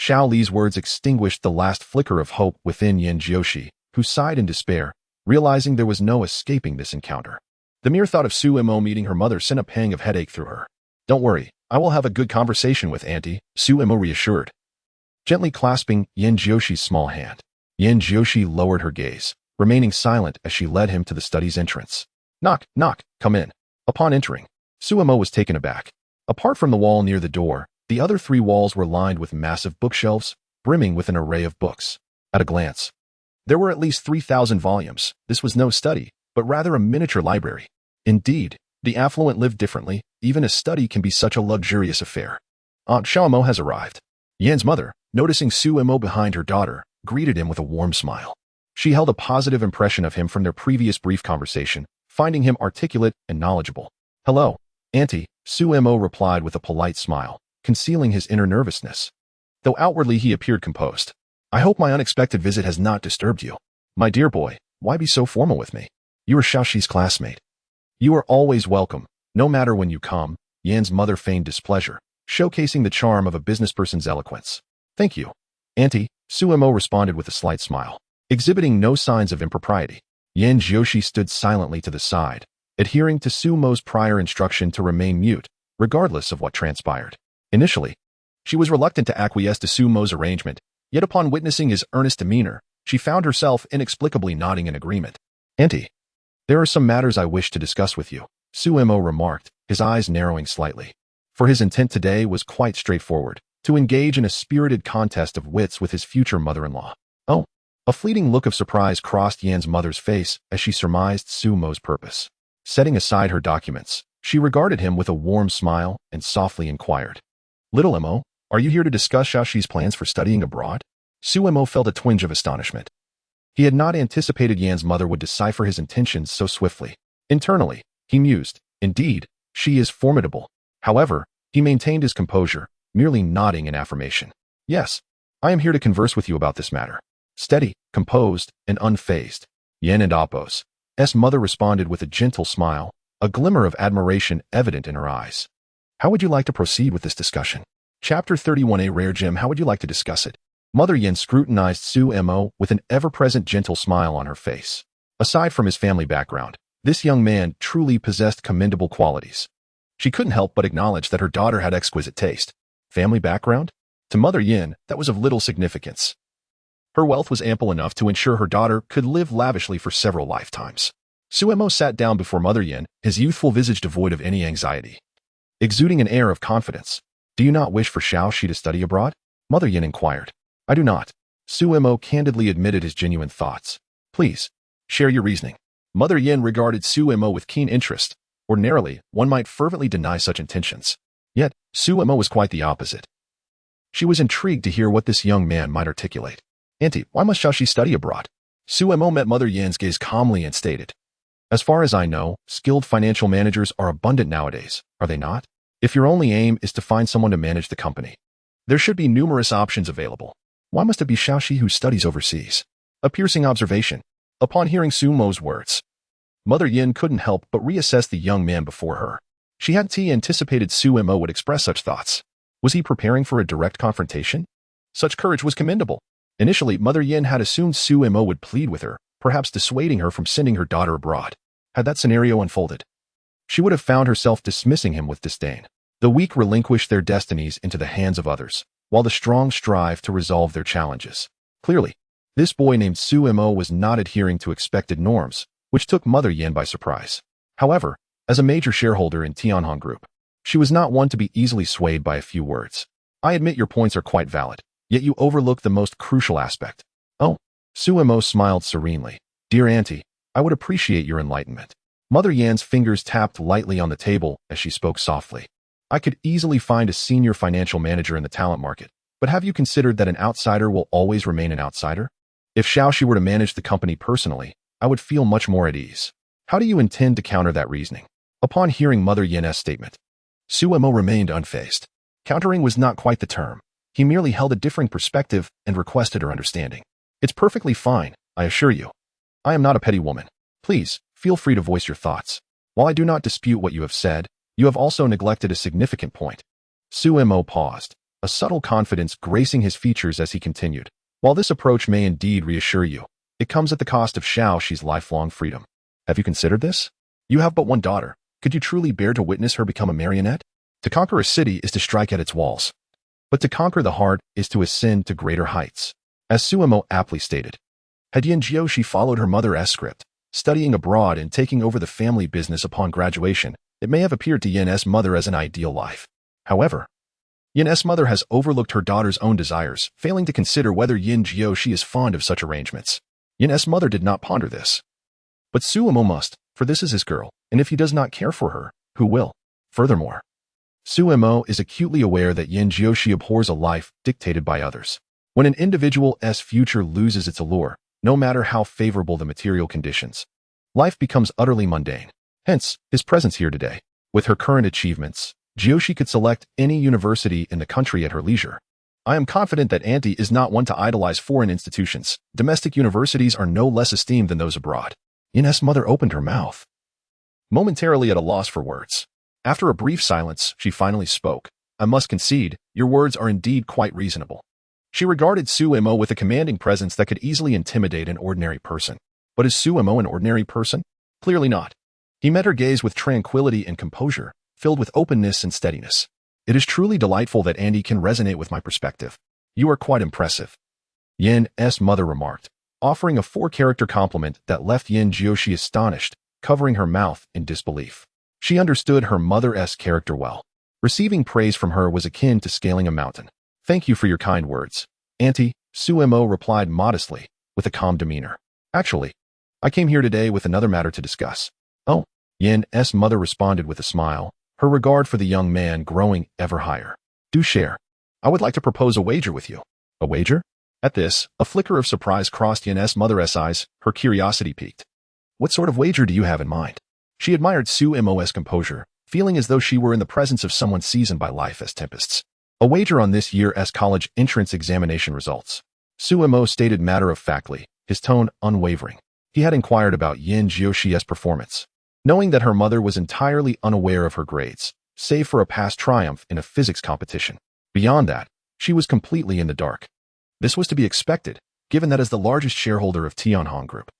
Xiao Li's words extinguished the last flicker of hope within Yin Jiushi, who sighed in despair, realizing there was no escaping this encounter. The mere thought of Su Emo meeting her mother sent a pang of headache through her. Don't worry, I will have a good conversation with Auntie, Su Emo reassured, gently clasping Yin Jiushi's small hand. Yin Jiushi lowered her gaze, remaining silent as she led him to the study's entrance. Knock, knock, come in. Upon entering, Su Emo was taken aback. Apart from the wall near the door, the other 3 walls were lined with massive bookshelves, brimming with an array of books. At a glance, there were at least 3,000 volumes. This was no study, but rather a miniature library. Indeed, the affluent lived differently, even a study can be such a luxurious affair. Aunt Xiaomo has arrived. Yan's mother, noticing Su Mo behind her daughter, greeted him with a warm smile. She held a positive impression of him from their previous brief conversation, finding him articulate and knowledgeable. "Hello, Auntie," Su Mo replied with a polite smile, concealing his inner nervousness. Though outwardly he appeared composed. "I hope my unexpected visit has not disturbed you. My dear boy, why be so formal with me? You are Xiaoxi's classmate. You are always welcome, no matter when you come," Yan's mother feigned displeasure, showcasing the charm of a businessperson's eloquence. "Thank you, Auntie," Su Mo responded with a slight smile, exhibiting no signs of impropriety. Yan Jiushi stood silently to the side, adhering to Su Mo's prior instruction to remain mute, regardless of what transpired. Initially, she was reluctant to acquiesce to Su Mo's arrangement, yet upon witnessing his earnest demeanor, she found herself inexplicably nodding in agreement. "Auntie, there are some matters I wish to discuss with you," Su Mo remarked, his eyes narrowing slightly. For his intent today was quite straightforward, to engage in a spirited contest of wits with his future mother-in-law. "Oh." A fleeting look of surprise crossed Yan's mother's face as she surmised Su Mo's purpose. Setting aside her documents, she regarded him with a warm smile and softly inquired, "Little Mo, are you here to discuss Xiaoxi's plans for studying abroad?" Su Mo felt a twinge of astonishment. He had not anticipated Yan's mother would decipher his intentions so swiftly. Internally, he mused, "Indeed, she is formidable." However, he maintained his composure, merely nodding in affirmation. "Yes, I am here to converse with you about this matter." Steady, composed, and unfazed, Yan and Appo's mother responded with a gentle smile, a glimmer of admiration evident in her eyes. "How would you like to proceed with this discussion?" Chapter 31. A rare gem. How would you like to discuss it? Mother Yan scrutinized Su Mo with an ever-present gentle smile on her face. Aside from his family background, this young man truly possessed commendable qualities. She couldn't help but acknowledge that her daughter had exquisite taste. Family background? To Mother Yan, that was of little significance. Her wealth was ample enough to ensure her daughter could live lavishly for several lifetimes. Su Mo sat down before Mother Yan, his youthful visage devoid of any anxiety, exuding an air of confidence. "Do you not wish for Xiaoxi to study abroad?" Mother Yan inquired. "I do not." Su Mo candidly admitted his genuine thoughts. "Please, share your reasoning." Mother Yan regarded Su Mo with keen interest. Ordinarily, one might fervently deny such intentions. Yet, Su Mo was quite the opposite. She was intrigued to hear what this young man might articulate. "Auntie, why must Xiaoxi study abroad?" Su Mo met Mother Yan's gaze calmly and stated, "As far as I know, skilled financial managers are abundant nowadays, are they not? If your only aim is to find someone to manage the company, there should be numerous options available. Why must it be Xiaoxi who studies overseas?" A piercing observation. Upon hearing Su Mo's words, Mother Yan couldn't help but reassess the young man before her. She hadn't anticipated Su Mo would express such thoughts. Was he preparing for a direct confrontation? Such courage was commendable. Initially, Mother Yan had assumed Su Mo would plead with her, perhaps dissuading her from sending her daughter abroad. Had that scenario unfolded, she would have found herself dismissing him with disdain. The weak relinquish their destinies into the hands of others, while the strong strive to resolve their challenges. Clearly, this boy named Su Mo was not adhering to expected norms, which took Mother Yan by surprise. However, as a major shareholder in Tianhong Group, she was not one to be easily swayed by a few words. "I admit your points are quite valid, yet you overlook the most crucial aspect." "Oh." Su Mo smiled serenely. "Dear Auntie, I would appreciate your enlightenment." Mother Yan's fingers tapped lightly on the table as she spoke softly. "I could easily find a senior financial manager in the talent market, but have you considered that an outsider will always remain an outsider? If Xiaoxi were to manage the company personally, I would feel much more at ease. How do you intend to counter that reasoning?" Upon hearing Mother Yan's statement, Su Mo remained unfazed. Countering was not quite the term. He merely held a differing perspective and requested her understanding. "It's perfectly fine, I assure you. I am not a petty woman. Please, feel free to voice your thoughts. While I do not dispute what you have said, you have also neglected a significant point." Su Mo paused, a subtle confidence gracing his features as he continued. "While this approach may indeed reassure you, it comes at the cost of Xiaoxi's lifelong freedom. Have you considered this? You have but one daughter. Could you truly bear to witness her become a marionette? To conquer a city is to strike at its walls, but to conquer the heart is to ascend to greater heights." As Su Mo aptly stated, had Yan Jiushi followed her mother's script, studying abroad and taking over the family business upon graduation, it may have appeared to Yan's mother as an ideal life. However, Yan's mother has overlooked her daughter's own desires, failing to consider whether Yan Jiushi is fond of such arrangements. Yan's mother did not ponder this. But Su Mo must, for this is his girl, and if he does not care for her, who will? Furthermore, Suemo is acutely aware that Yin Jiushi abhors a life dictated by others. When an individual's future loses its allure, no matter how favorable the material conditions, life becomes utterly mundane. Hence, his presence here today. With her current achievements, Jiushi could select any university in the country at her leisure. I am confident that Auntie is not one to idolize foreign institutions. Domestic universities are no less esteemed than those abroad. Yin's mother opened her mouth, momentarily at a loss for words. After a brief silence, she finally spoke. I must concede, your words are indeed quite reasonable. She regarded Suemo with a commanding presence that could easily intimidate an ordinary person. But is Suemo an ordinary person? Clearly not. He met her gaze with tranquility and composure, filled with openness and steadiness. It is truly delightful that Andy can resonate with my perspective. You are quite impressive. Yin's mother remarked, offering a four-character compliment that left Yin Jiushi astonished, covering her mouth in disbelief. She understood her mother's character well. Receiving praise from her was akin to scaling a mountain. Thank you for your kind words, Auntie, Suemo replied modestly, with a calm demeanor. Actually, I came here today with another matter to discuss. Oh, Yin's mother responded with a smile, her regard for the young man growing ever higher. Do share. I would like to propose a wager with you. A wager? At this, a flicker of surprise crossed Yin's mother's eyes, her curiosity piqued. What sort of wager do you have in mind? She admired Suemo's composure, feeling as though she were in the presence of someone seasoned by life's tempests. A wager on this year's college entrance examination results. Suemo stated matter-of-factly, his tone unwavering. He had inquired about Yin Jiushi's performance, knowing that her mother was entirely unaware of her grades, save for a past triumph in a physics competition. Beyond that, she was completely in the dark. This was to be expected, given that as the largest shareholder of Tianhong Group,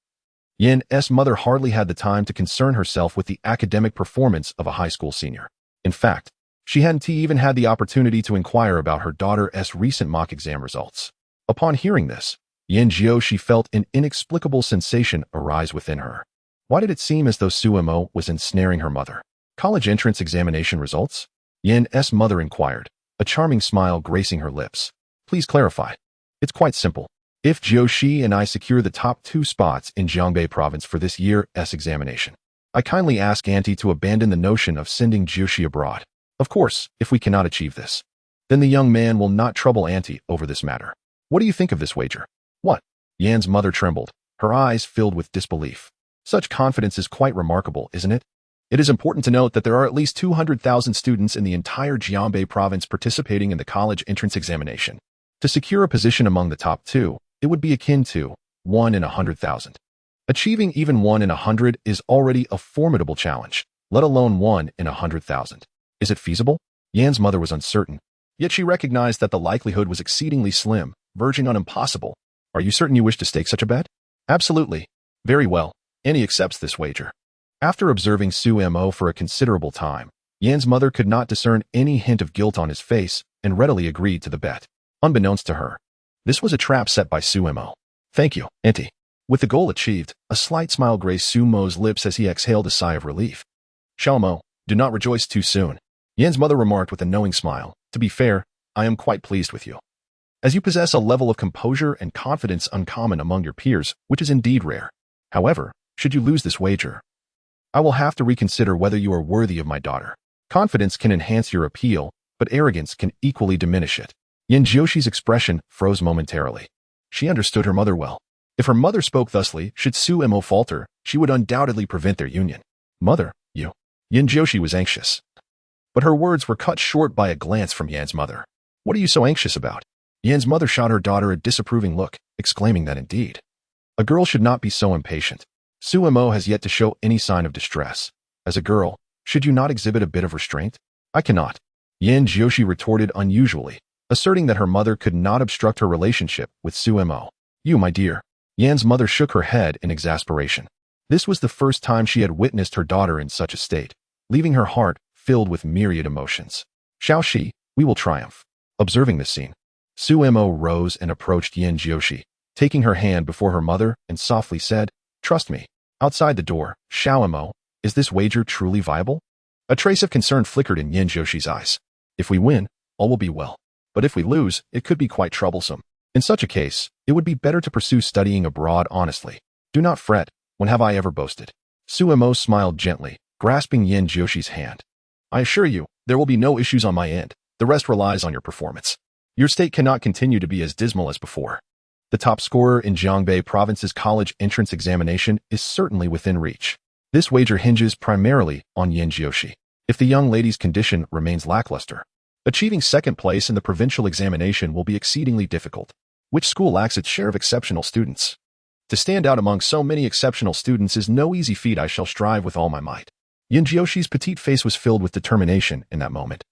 Yin's mother hardly had the time to concern herself with the academic performance of a high school senior. In fact, she hadn't even had the opportunity to inquire about her daughter's recent mock exam results. Upon hearing this, Yin Jiushi felt an inexplicable sensation arise within her. Why did it seem as though Suemo was ensnaring her mother? College entrance examination results? Yin's mother inquired, a charming smile gracing her lips. Please clarify. It's quite simple. If Jiushi and I secure the top 2 spots in Jiangbei province for this year's examination, I kindly ask Auntie to abandon the notion of sending Jiushi abroad. Of course, if we cannot achieve this, then the young man will not trouble Auntie over this matter. What do you think of this wager? What? Yin's mother trembled, her eyes filled with disbelief. Such confidence is quite remarkable, isn't it? It is important to note that there are at least 200,000 students in the entire Jiangbei province participating in the college entrance examination. To secure a position among the top 2, it would be akin to 1 in 100,000. Achieving even 1 in 100 is already a formidable challenge, let alone 1 in 100,000. Is it feasible? Yin's mother was uncertain, yet she recognized that the likelihood was exceedingly slim, verging on impossible. Are you certain you wish to stake such a bet? Absolutely. Very well. Annie accepts this wager. After observing Suemo for a considerable time, Yin's mother could not discern any hint of guilt on his face and readily agreed to the bet. Unbeknownst to her, this was a trap set by Suemo. Thank you, Auntie. With the goal achieved, a slight smile graced Suemo's lips as he exhaled a sigh of relief. Xiaomo, do not rejoice too soon. Yin's mother remarked with a knowing smile. To be fair, I am quite pleased with you, as you possess a level of composure and confidence uncommon among your peers, which is indeed rare. However, should you lose this wager, I will have to reconsider whether you are worthy of my daughter. Confidence can enhance your appeal, but arrogance can equally diminish it. Yin Jiushi's expression froze momentarily. She understood her mother well. If her mother spoke thusly, should Suemo falter, she would undoubtedly prevent their union. Mother, you. Yin Jiushi was anxious, but her words were cut short by a glance from Yin's mother. What are you so anxious about? Yin's mother shot her daughter a disapproving look, exclaiming that indeed a girl should not be so impatient. Suemo has yet to show any sign of distress. As a girl, should you not exhibit a bit of restraint? I cannot. Yin Jiushi retorted unusually, asserting that her mother could not obstruct her relationship with Suemo. You, my dear. Yin's mother shook her head in exasperation. This was the first time she had witnessed her daughter in such a state, leaving her heart filled with myriad emotions. Xiaoxi, we will triumph. Observing this scene, Suemo rose and approached Yin Jiushi, taking her hand before her mother and softly said, Trust me. Outside the door, Xiaomo, is this wager truly viable? A trace of concern flickered in Yin Jiushi's eyes. If we win, all will be well. But if we lose, it could be quite troublesome. In such a case, it would be better to pursue studying abroad honestly. Do not fret. When have I ever boasted? Suemo smiled gently, grasping Yin Jiushi's hand. I assure you, there will be no issues on my end. The rest relies on your performance. Your state cannot continue to be as dismal as before. The top scorer in Jiangbei Province's college entrance examination is certainly within reach. This wager hinges primarily on Yin Jiushi. If the young lady's condition remains lackluster, achieving second place in the provincial examination will be exceedingly difficult. Which school lacks its share of exceptional students? To stand out among so many exceptional students is no easy feat. I shall strive with all my might. Yin Jiushi's petite face was filled with determination in that moment.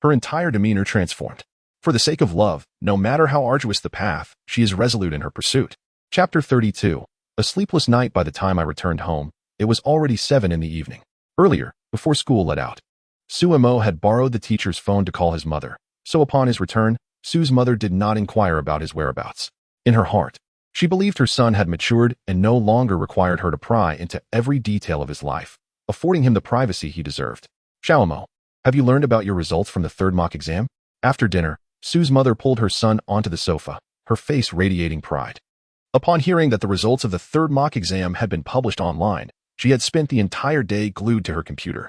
Her entire demeanor transformed. For the sake of love, no matter how arduous the path, she is resolute in her pursuit. Chapter 32. A sleepless night. By the time I returned home, it was already 7 in the evening. Earlier, before school let out, Suemo had borrowed the teacher's phone to call his mother, so upon his return, Su's mother did not inquire about his whereabouts. In her heart, she believed her son had matured and no longer required her to pry into every detail of his life, affording him the privacy he deserved. Xiaomo, have you learned about your results from the third mock exam? After dinner, Su's mother pulled her son onto the sofa, her face radiating pride. Upon hearing that the results of the third mock exam had been published online, she had spent the entire day glued to her computer,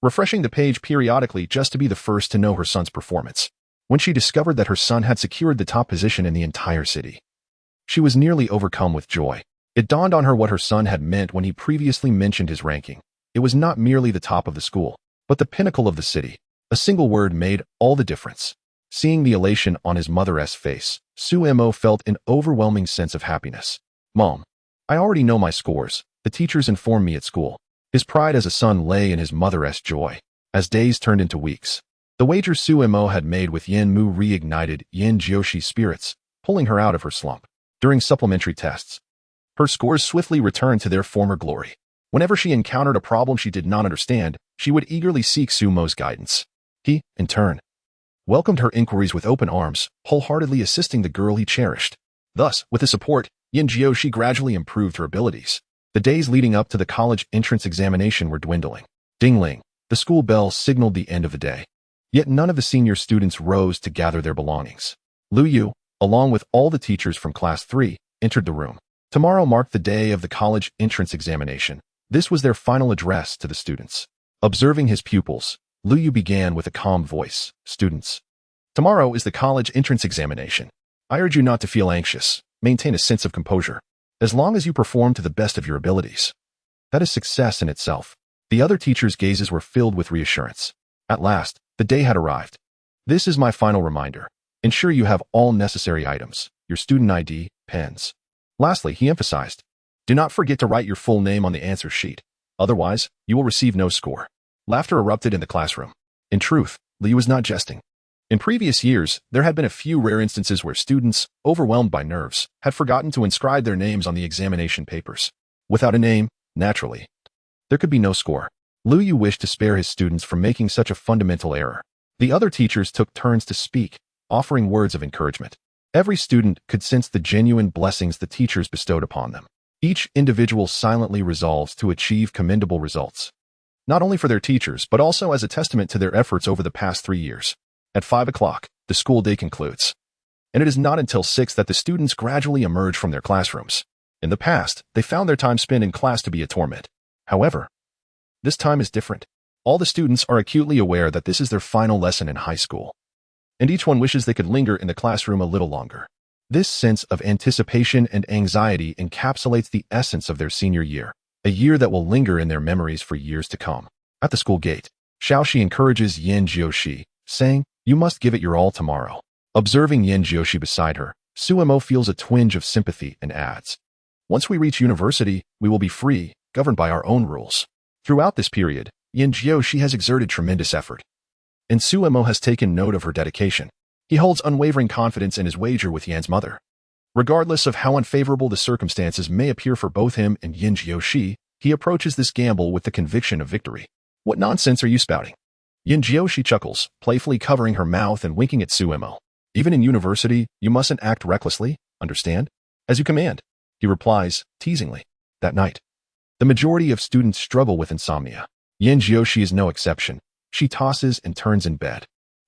refreshing the page periodically just to be the first to know her son's performance. When she discovered that her son had secured the top position in the entire city, she was nearly overcome with joy. It dawned on her what her son had meant when he previously mentioned his ranking. It was not merely the top of the school, but the pinnacle of the city. A single word made all the difference. Seeing the elation on his mother's face, Suemo felt an overwhelming sense of happiness. Mom, I already know my scores. The teachers informed me at school. His pride as a son lay in his mother's joy. As days turned into weeks, the wager Suemo had made with Yin Mu reignited Yin Jioshi's spirits, pulling her out of her slump. During supplementary tests, her scores swiftly returned to their former glory. Whenever she encountered a problem she did not understand, she would eagerly seek Sumo's guidance. He, in turn, welcomed her inquiries with open arms, wholeheartedly assisting the girl he cherished. Thus, with his support, Yin Jiushi gradually improved her abilities. The days leading up to the college entrance examination were dwindling. Ding-ling, the school bell signaled the end of the day. Yet none of the senior students rose to gather their belongings. Lu Yu, along with all the teachers from Class 3, entered the room. Tomorrow marked the day of the college entrance examination. This was their final address to the students. Observing his pupils, Lu Yu began with a calm voice. Students, tomorrow is the college entrance examination. I urge you not to feel anxious. Maintain a sense of composure. As long as you perform to the best of your abilities, that is success in itself. The other teachers' gazes were filled with reassurance. At last, the day had arrived. This is my final reminder. Ensure you have all necessary items, your student ID, pens. Lastly, he emphasized, do not forget to write your full name on the answer sheet. Otherwise, you will receive no score. Laughter erupted in the classroom. In truth, Li was not jesting. In previous years, there had been a few rare instances where students, overwhelmed by nerves, had forgotten to inscribe their names on the examination papers. Without a name, naturally, there could be no score. Lu Yu wished to spare his students from making such a fundamental error. The other teachers took turns to speak, offering words of encouragement. Every student could sense the genuine blessings the teachers bestowed upon them. Each individual silently resolves to achieve commendable results, not only for their teachers, but also as a testament to their efforts over the past 3 years. At 5 o'clock, the school day concludes, and it is not until 6 that the students gradually emerge from their classrooms. In the past, they found their time spent in class to be a torment. However, this time is different. All the students are acutely aware that this is their final lesson in high school, and each one wishes they could linger in the classroom a little longer. This sense of anticipation and anxiety encapsulates the essence of their senior year, a year that will linger in their memories for years to come. At the school gate, Xiaoxi encourages Yin Jiushi, saying, you must give it your all tomorrow. Observing Yin Jiushi beside her, Suemo feels a twinge of sympathy and adds, once we reach university, we will be free, governed by our own rules. Throughout this period, Yin Jiushi has exerted tremendous effort, and Suemo has taken note of her dedication. He holds unwavering confidence in his wager with Yan's mother. Regardless of how unfavorable the circumstances may appear for both him and Yin Jiushi, he approaches this gamble with the conviction of victory. What nonsense are you spouting? Yin Jiushi chuckles, playfully covering her mouth and winking at Suemo. Even in university, you mustn't act recklessly, understand? As you command, he replies, teasingly. That night, the majority of students struggle with insomnia. Yin Jiushi is no exception. She tosses and turns in bed,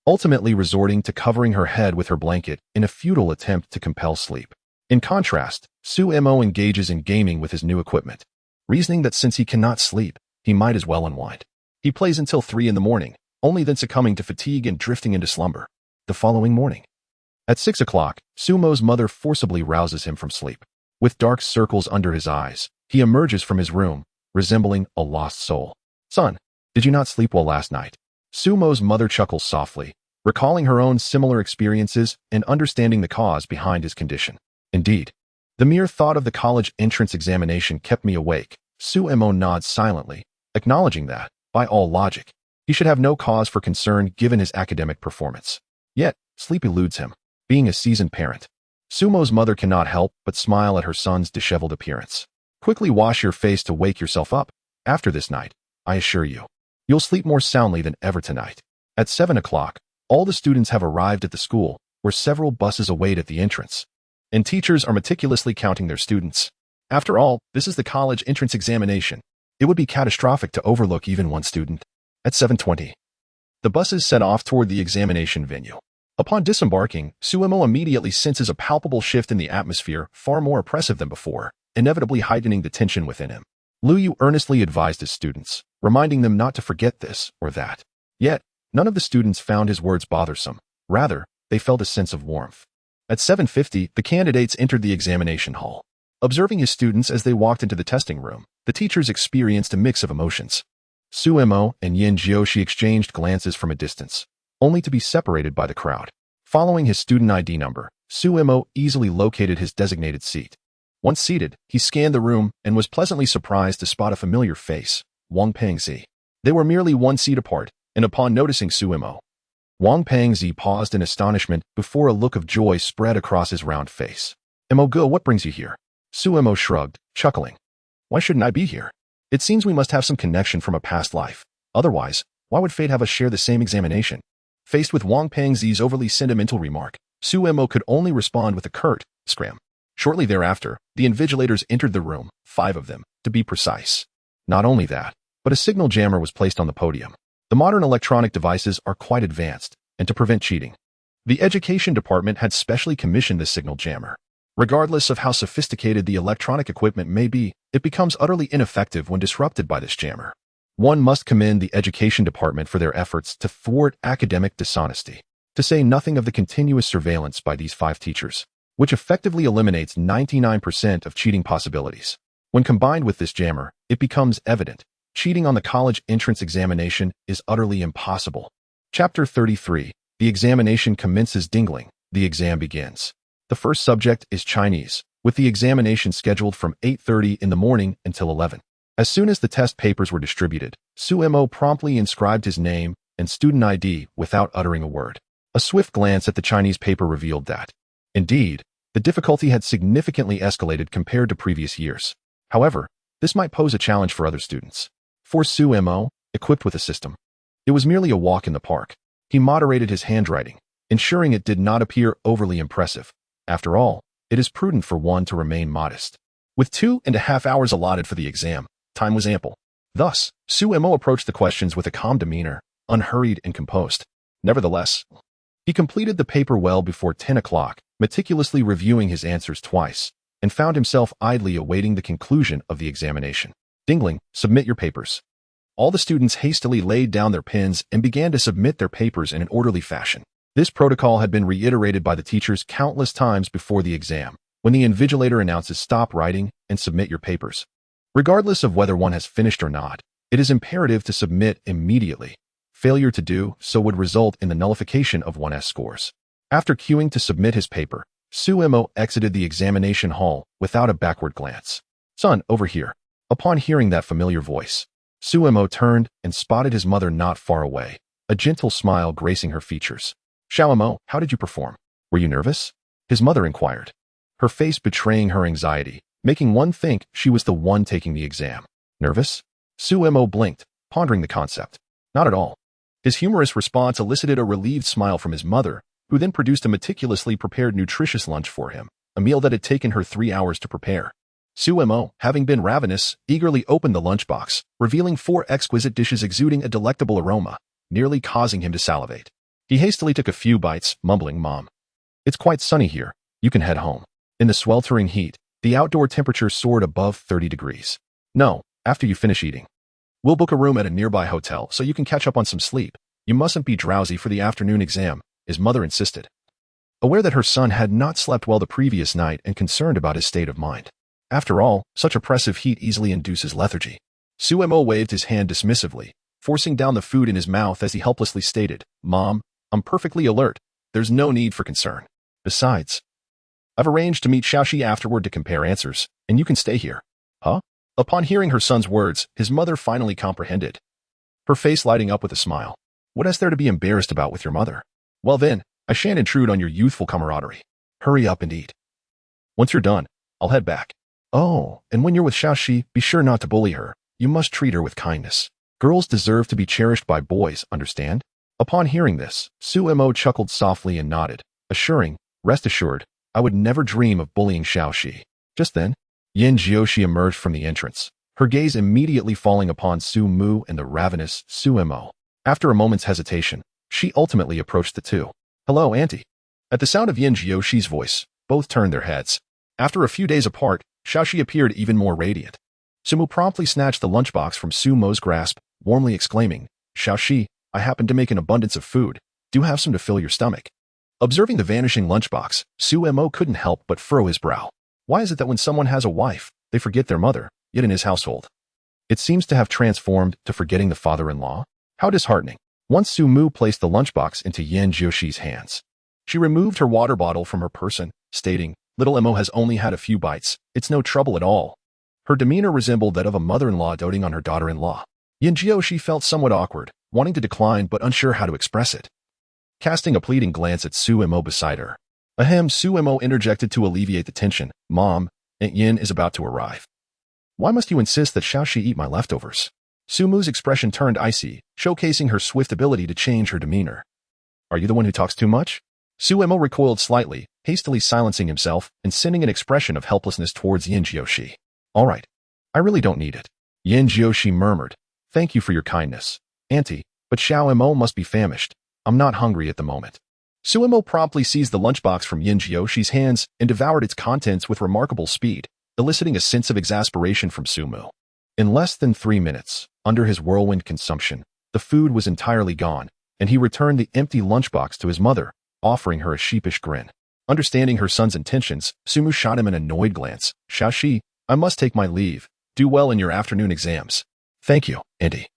ultimately resorting to covering her head with her blanket in a futile attempt to compel sleep. In contrast, Suemo engages in gaming with his new equipment, reasoning that since he cannot sleep, he might as well unwind. He plays until 3 in the morning, only then succumbing to fatigue and drifting into slumber. The following morning, at 6 o'clock, Sumo's mother forcibly rouses him from sleep. With dark circles under his eyes, he emerges from his room, resembling a lost soul. Son, did you not sleep well last night? Sumo's mother chuckles softly, recalling her own similar experiences and understanding the cause behind his condition. Indeed, the mere thought of the college entrance examination kept me awake. Sumo nods silently, acknowledging that, by all logic, he should have no cause for concern given his academic performance. Yet, sleep eludes him. Being a seasoned parent, Sumo's mother cannot help but smile at her son's disheveled appearance. Quickly wash your face to wake yourself up. After this night, I assure you, you'll sleep more soundly than ever tonight. At 7 o'clock, all the students have arrived at the school, where several buses await at the entrance, and teachers are meticulously counting their students. After all, this is the college entrance examination. It would be catastrophic to overlook even one student. At 7:20, the buses set off toward the examination venue. Upon disembarking, Sumo immediately senses a palpable shift in the atmosphere, far more oppressive than before, inevitably heightening the tension within him. Liu earnestly advised his students, reminding them not to forget this or that. Yet, none of the students found his words bothersome. Rather, they felt a sense of warmth. At 7:50, the candidates entered the examination hall. Observing his students as they walked into the testing room, the teachers experienced a mix of emotions. Sumo and Yin Jiushi exchanged glances from a distance, only to be separated by the crowd. Following his student ID number, Sumo easily located his designated seat. Once seated, he scanned the room and was pleasantly surprised to spot a familiar face, Wang Pengzi. They were merely one seat apart, and upon noticing Sumo, Wang Pengzi paused in astonishment before a look of joy spread across his round face. "Go, what brings you here?" Sumo shrugged, chuckling. "Why shouldn't I be here? It seems we must have some connection from a past life. Otherwise, why would fate have us share the same examination?" Faced with Wang Pengzi's overly sentimental remark, Sumo could only respond with a curt scram. Shortly thereafter, the invigilators entered the room, 5 of them, to be precise. Not only that, but a signal jammer was placed on the podium. The modern electronic devices are quite advanced, and to prevent cheating, the education department had specially commissioned this signal jammer. Regardless of how sophisticated the electronic equipment may be, it becomes utterly ineffective when disrupted by this jammer. One must commend the education department for their efforts to thwart academic dishonesty, to say nothing of the continuous surveillance by these 5 teachers, which effectively eliminates 99% of cheating possibilities. When combined with this jammer, it becomes evident cheating on the college entrance examination is utterly impossible. Chapter 33. The examination commences. Dingling. The exam begins. The first subject is Chinese, with the examination scheduled from 8:30 in the morning until 11. As soon as the test papers were distributed, Sumo promptly inscribed his name and student ID without uttering a word. A swift glance at the Chinese paper revealed that, indeed, the difficulty had significantly escalated compared to previous years. However, this might pose a challenge for other students. For Sumo, equipped with a system, it was merely a walk in the park. He moderated his handwriting, ensuring it did not appear overly impressive. After all, it is prudent for one to remain modest. With 2.5 hours allotted for the exam, time was ample. Thus, Sumo approached the questions with a calm demeanor, unhurried and composed. Nevertheless, he completed the paper well before 10 o'clock, meticulously reviewing his answers twice, and found himself idly awaiting the conclusion of the examination. Dingling, submit your papers. All the students hastily laid down their pens and began to submit their papers in an orderly fashion. This protocol had been reiterated by the teachers countless times before the exam, when the invigilator announces stop writing and submit your papers. Regardless of whether one has finished or not, it is imperative to submit immediately. Failure to do so would result in the nullification of one's scores. After queuing to submit his paper, Sumo exited the examination hall without a backward glance. "Son, over here." Upon hearing that familiar voice, Sumo turned and spotted his mother not far away, a gentle smile gracing her features. "Xiaomo, how did you perform? Were you nervous?" his mother inquired, her face betraying her anxiety, making one think she was the one taking the exam. "Nervous?" Sumo blinked, pondering the concept. "Not at all." His humorous response elicited a relieved smile from his mother, who then produced a meticulously prepared nutritious lunch for him, a meal that had taken her 3 hours to prepare. Sumo, having been ravenous, eagerly opened the lunchbox, revealing 4 exquisite dishes exuding a delectable aroma, nearly causing him to salivate. He hastily took a few bites, mumbling, "Mom, it's quite sunny here. You can head home." In the sweltering heat, the outdoor temperature soared above 30 degrees. "No, after you finish eating." We'll book a room at a nearby hotel so you can catch up on some sleep. You mustn't be drowsy for the afternoon exam, his mother insisted. Aware that her son had not slept well the previous night and concerned about his state of mind. After all, such oppressive heat easily induces lethargy. Suemo waved his hand dismissively, forcing down the food in his mouth as he helplessly stated, "Mom, I'm perfectly alert. There's no need for concern. Besides, I've arranged to meet Xiaoxi afterward to compare answers, and you can stay here." Huh? Upon hearing her son's words, his mother finally comprehended, her face lighting up with a smile. What is there to be embarrassed about with your mother? Well then, I shan't intrude on your youthful camaraderie. Hurry up and eat. Once you're done, I'll head back. Oh, and when you're with Xiaoxi, be sure not to bully her. You must treat her with kindness. Girls deserve to be cherished by boys, understand? Upon hearing this, Suemo chuckled softly and nodded, assuring, rest assured, I would never dream of bullying Xiaoxi. Just then, Yin Jiushi emerged from the entrance, her gaze immediately falling upon Su Mu and the ravenous Suemo. After a moment's hesitation, she ultimately approached the two. Hello, Auntie. At the sound of Yin Jiushi's voice, both turned their heads. After a few days apart, Xiaoxi appeared even more radiant. Sumu promptly snatched the lunchbox from Su Mo's grasp, warmly exclaiming, Xiaoxi, I happen to make an abundance of food. Do have some to fill your stomach. Observing the vanishing lunchbox, Suemo couldn't help but furrow his brow. Why is it that when someone has a wife, they forget their mother, yet in his household? It seems to have transformed to forgetting the father-in-law. How disheartening. Once Su Mu placed the lunchbox into Yin Jiushi's hands, she removed her water bottle from her person, stating, Little Emo has only had a few bites. It's no trouble at all. Her demeanor resembled that of a mother-in-law doting on her daughter-in-law. Yin Jiushi felt somewhat awkward, wanting to decline but unsure how to express it. Casting a pleading glance at Suemo beside her. Ahem, Suemo interjected to alleviate the tension. Mom, Aunt Yin is about to arrive. Why must you insist that Xiaoxi eat my leftovers? Sumu's expression turned icy, showcasing her swift ability to change her demeanor. Are you the one who talks too much? Suemo recoiled slightly, hastily silencing himself and sending an expression of helplessness towards Yin Jiushi. All right, I really don't need it. Yin Jiushi murmured, Thank you for your kindness, Auntie, but Xiaoemo must be famished. I'm not hungry at the moment. Suemo promptly seized the lunchbox from Yin Jiushi's hands and devoured its contents with remarkable speed, eliciting a sense of exasperation from Sumo. In less than 3 minutes, under his whirlwind consumption, the food was entirely gone, and he returned the empty lunchbox to his mother, offering her a sheepish grin. Understanding her son's intentions, Sumu shot him an annoyed glance. Xiaoxi, I must take my leave. Do well in your afternoon exams. Thank you, Auntie.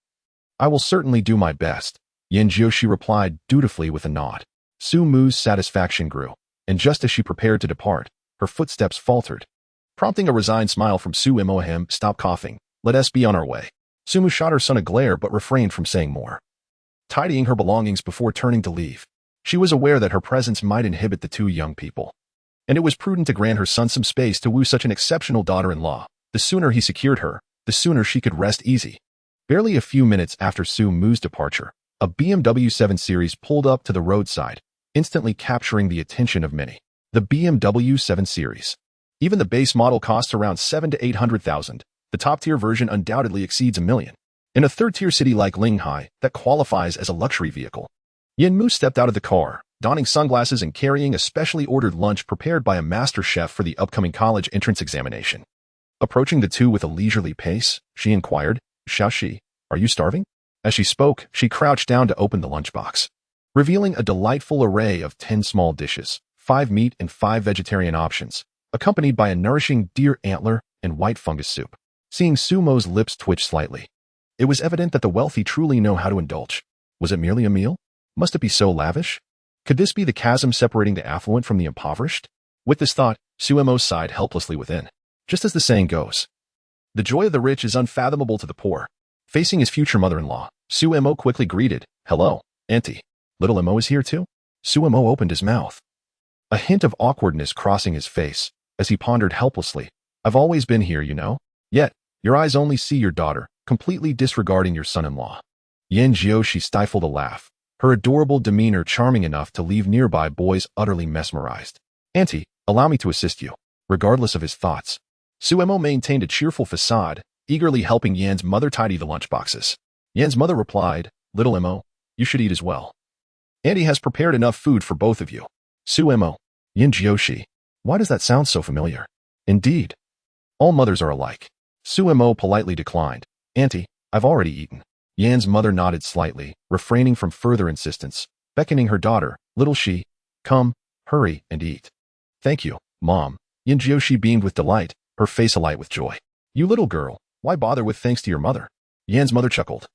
I will certainly do my best. Yin Jiushi replied dutifully with a nod. Su Mu's satisfaction grew, and just as she prepared to depart, her footsteps faltered. Prompting a resigned smile from Su Imoahem, stop coughing. Let us be on our way. Sumu shot her son a glare but refrained from saying more. Tidying her belongings before turning to leave, she was aware that her presence might inhibit the two young people, and it was prudent to grant her son some space to woo such an exceptional daughter-in-law. The sooner he secured her, the sooner she could rest easy. Barely a few minutes after Su Mu's departure, a BMW 7 Series pulled up to the roadside, instantly capturing the attention of many. The BMW 7 Series. Even the base model costs around $700,000 to $800,000. The top-tier version undoubtedly exceeds $1 million. In a third-tier city like Linghai, that qualifies as a luxury vehicle. Yin Mu stepped out of the car, donning sunglasses and carrying a specially ordered lunch prepared by a master chef for the upcoming college entrance examination. Approaching the two with a leisurely pace, she inquired, Xiaoxi, are you starving? As she spoke, she crouched down to open the lunchbox, revealing a delightful array of 10 small dishes, 5 meat and 5 vegetarian options, accompanied by a nourishing deer antler and white fungus soup. Seeing Sumo's lips twitch slightly, it was evident that the wealthy truly know how to indulge. Was it merely a meal? Must it be so lavish? Could this be the chasm separating the affluent from the impoverished? With this thought, Suemo sighed helplessly within. Just as the saying goes, the joy of the rich is unfathomable to the poor. Facing his future mother-in-law, Suemo quickly greeted, Hello, Auntie. Little Emo is here too? Suemo opened his mouth, a hint of awkwardness crossing his face, as he pondered helplessly. I've always been here, you know. Yet, your eyes only see your daughter, completely disregarding your son-in-law. Yin Jiushi stifled a laugh, her adorable demeanor charming enough to leave nearby boys utterly mesmerized. Auntie, allow me to assist you. Regardless of his thoughts, Suemo maintained a cheerful facade, eagerly helping Yan's mother tidy the lunchboxes. Yan's mother replied, Little Emo, you should eat as well. Auntie has prepared enough food for both of you. Suemo, Yin Jiushi. Why does that sound so familiar? Indeed. All mothers are alike. Suemo politely declined. Auntie, I've already eaten. Yan's mother nodded slightly, refraining from further insistence, beckoning her daughter, little Shi, come, hurry, and eat. Thank you, Mom. Yin Jiushi beamed with delight, her face alight with joy. You little girl, why bother with thanks to your mother? Yan's mother chuckled.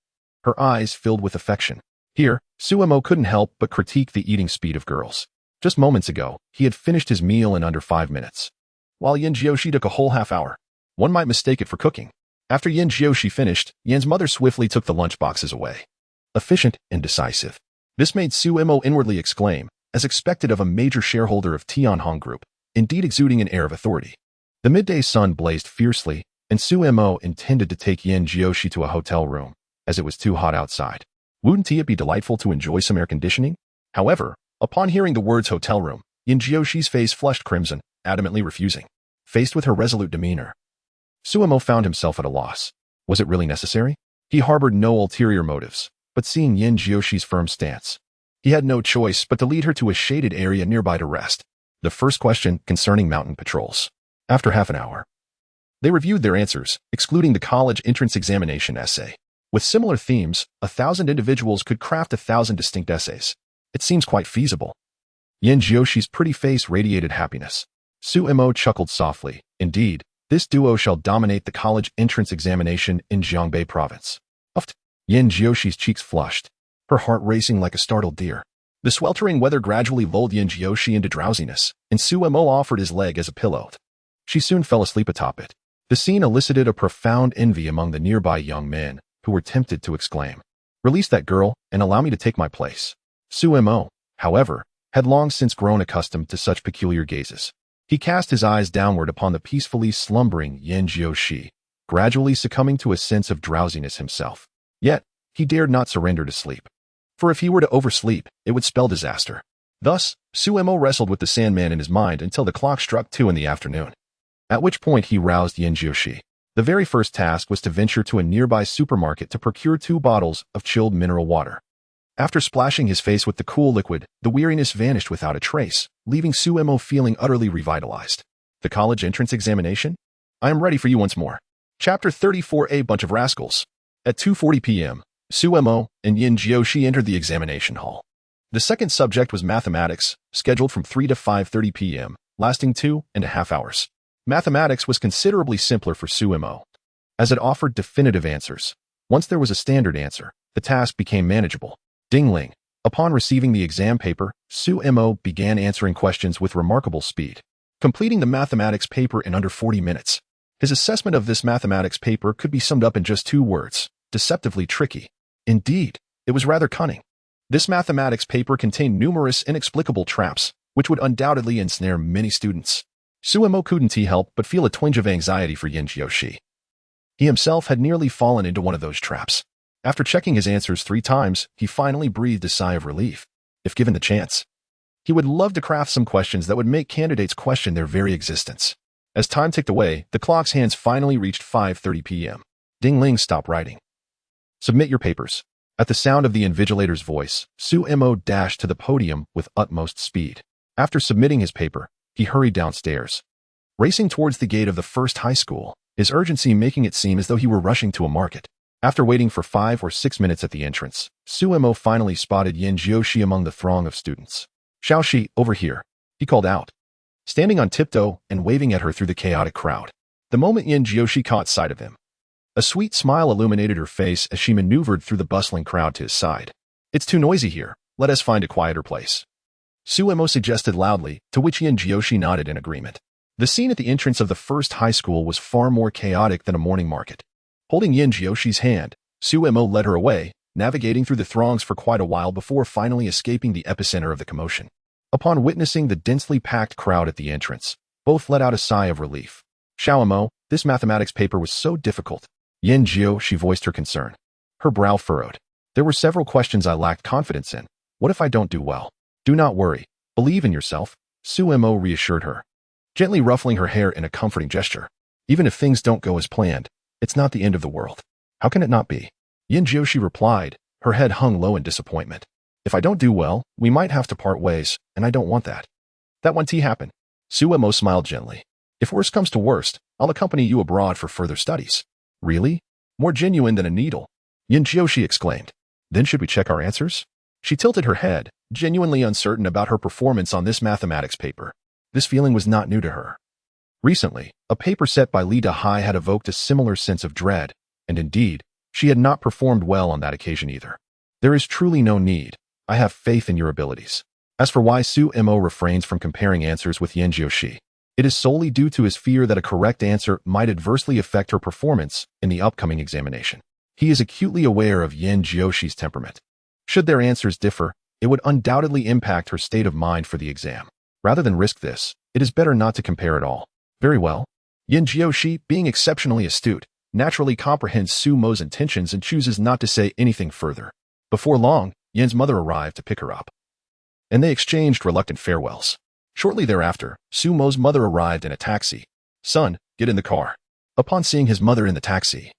Her eyes filled with affection. Here, Suemo couldn't help but critique the eating speed of girls. Just moments ago, he had finished his meal in under 5 minutes, while Yin Jiushi took a whole half hour. One might mistake it for cooking. After Yin Jiushi finished, Yan's mother swiftly took the lunchboxes away. Efficient and decisive. This made Suemo inwardly exclaim, as expected of a major shareholder of Tianhong Group, indeed exuding an air of authority. The midday sun blazed fiercely, and Suemo intended to take Yin Jiushi to a hotel room, as it was too hot outside. Wouldn't it be delightful to enjoy some air conditioning? However, upon hearing the words hotel room, Yin Jiushi's face flushed crimson, adamantly refusing. Faced with her resolute demeanor, Suemo found himself at a loss. Was it really necessary? He harbored no ulterior motives, but seeing Yin Jiushi's firm stance, he had no choice but to lead her to a shaded area nearby to rest. The first question concerning mountain patrols. After half an hour, they reviewed their answers, excluding the college entrance examination essay. With similar themes, 1,000 individuals could craft 1,000 distinct essays. It seems quite feasible. Yin Jiushi's pretty face radiated happiness. Suemo chuckled softly. Indeed, this duo shall dominate the college entrance examination in Jiangbei province. Uffed. Yin Jiushi's cheeks flushed, her heart racing like a startled deer. The sweltering weather gradually lulled Yin Jiushi into drowsiness, and Suemo offered his leg as a pillow. She soon fell asleep atop it. The scene elicited a profound envy among the nearby young men, who were tempted to exclaim, "Release that girl, and allow me to take my place." Suemo, however, had long since grown accustomed to such peculiar gazes. He cast his eyes downward upon the peacefully slumbering Yin Jiushi, gradually succumbing to a sense of drowsiness himself. Yet, he dared not surrender to sleep. For if he were to oversleep, it would spell disaster. Thus, Suemo wrestled with the Sandman in his mind until the clock struck 2 in the afternoon, at which point he roused Yin Jiushi. The very first task was to venture to a nearby supermarket to procure 2 bottles of chilled mineral water. After splashing his face with the cool liquid, the weariness vanished without a trace, leaving Suemo feeling utterly revitalized. The college entrance examination? I am ready for you once more. Chapter 34. A bunch of rascals. At 2:40 p.m., Suemo and Yin Jiushi entered the examination hall. The second subject was mathematics, scheduled from 3 to 5:30 p.m., lasting 2.5 hours. Mathematics was considerably simpler for Suemo, as it offered definitive answers. Once there was a standard answer, the task became manageable. Ding-ling. Upon receiving the exam paper, Suemo began answering questions with remarkable speed, completing the mathematics paper in under 40 minutes. His assessment of this mathematics paper could be summed up in just 2 words: deceptively tricky. Indeed, it was rather cunning. This mathematics paper contained numerous inexplicable traps, which would undoubtedly ensnare many students. Suemo couldn't help but feel a twinge of anxiety for Yin Jiushi. He himself had nearly fallen into one of those traps. After checking his answers 3 times, he finally breathed a sigh of relief. If given the chance, he would love to craft some questions that would make candidates question their very existence. As time ticked away, the clock's hands finally reached 5:30 p.m. Ding-ling stopped writing. Submit your papers. At the sound of the invigilator's voice, Suemo dashed to the podium with utmost speed. After submitting his paper, he hurried downstairs, racing towards the gate of the first high school, his urgency making it seem as though he were rushing to a market. After waiting for 5 or 6 minutes at the entrance, Suemo finally spotted Yin Jiushi among the throng of students. "Xiaoxi, over here," he called out, standing on tiptoe and waving at her through the chaotic crowd. The moment Yin Jiushi caught sight of him, a sweet smile illuminated her face as she maneuvered through the bustling crowd to his side. "It's too noisy here. Let us find a quieter place," Suemo suggested loudly, to which Yin Jiushi nodded in agreement. The scene at the entrance of the first high school was far more chaotic than a morning market. Holding Yin Jiushi's hand, Suemo led her away, navigating through the throngs for quite a while before finally escaping the epicenter of the commotion. Upon witnessing the densely packed crowd at the entrance, both let out a sigh of relief. "Xiaomo, this mathematics paper was so difficult." Yin Jiushi voiced her concern. Her brow furrowed. "There were several questions I lacked confidence in. What if I don't do well?" "Do not worry. Believe in yourself," Suemo reassured her, gently ruffling her hair in a comforting gesture. "Even if things don't go as planned, it's not the end of the world." "How can it not be?" Yin Jiushi replied, her head hung low in disappointment. "If I don't do well, we might have to part ways, and I don't want that." "That won't happen." Suemo smiled gently. "If worst comes to worst, I'll accompany you abroad for further studies." "Really?" More genuine than a needle. Yin Jiushi exclaimed. Then should we check our answers? She tilted her head, genuinely uncertain about her performance on this mathematics paper. This feeling was not new to her. Recently, a paper set by Li Dahai had evoked a similar sense of dread, and indeed, she had not performed well on that occasion either. There is truly no need. I have faith in your abilities. As for why Su Mo refrains from comparing answers with Yin Jiushi, it is solely due to his fear that a correct answer might adversely affect her performance in the upcoming examination. He is acutely aware of Yin Jiushi's temperament. Should their answers differ, it would undoubtedly impact her state of mind for the exam. Rather than risk this, it is better not to compare at all. Very well. Yin Jiushi, being exceptionally astute, naturally comprehends Su Mo's intentions and chooses not to say anything further. Before long, Yin's mother arrived to pick her up, and they exchanged reluctant farewells. Shortly thereafter, Su Mo's mother arrived in a taxi. Son, get in the car. Upon seeing his mother in the taxi,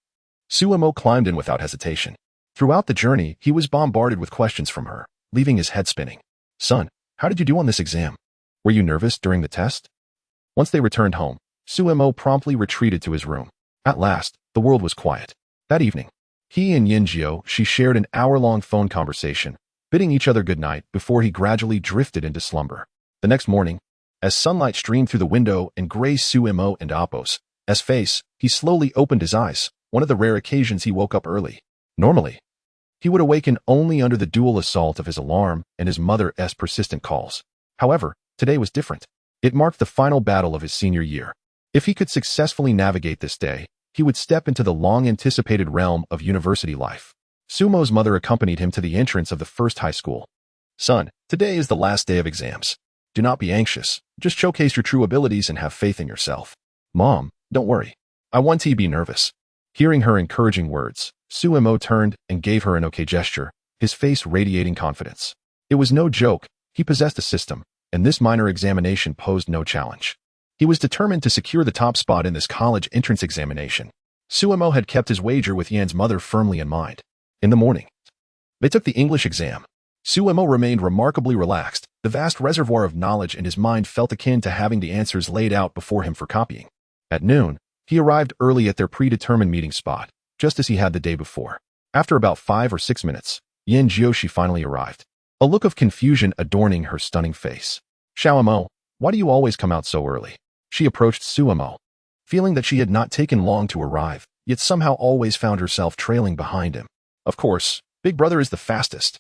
Su Mo climbed in without hesitation. Throughout the journey, he was bombarded with questions from her, leaving his head spinning. Son, how did you do on this exam? Were you nervous during the test? Once they returned home, Su Mo promptly retreated to his room. At last, the world was quiet. That evening, he and Yin Jiushi shared an hour-long phone conversation, bidding each other good night before he gradually drifted into slumber. The next morning, as sunlight streamed through the window and grazed Su Mo and Appo's face, he slowly opened his eyes, one of the rare occasions he woke up early. Normally, he would awaken only under the dual assault of his alarm and his mother's persistent calls. However, today was different. It marked the final battle of his senior year. If he could successfully navigate this day, he would step into the long-anticipated realm of university life. Su Mo's mother accompanied him to the entrance of the first high school. Son, today is the last day of exams. Do not be anxious. Just showcase your true abilities and have faith in yourself. Mom, don't worry. I want to be nervous. Hearing her encouraging words, Su Mo turned and gave her an okay gesture, his face radiating confidence. It was no joke. He possessed a system, and this minor examination posed no challenge. He was determined to secure the top spot in this college entrance examination. Su Mo had kept his wager with Yan's mother firmly in mind. In the morning, they took the English exam. Su Mo remained remarkably relaxed. The vast reservoir of knowledge in his mind felt akin to having the answers laid out before him for copying. At noon, he arrived early at their predetermined meeting spot, just as he had the day before. After about 5 or 6 minutes, Yin Jiushi finally arrived, a look of confusion adorning her stunning face. Xiao Mo, why do you always come out so early? She approached Su Mo, feeling that she had not taken long to arrive, yet somehow always found herself trailing behind him. Of course, Big Brother is the fastest.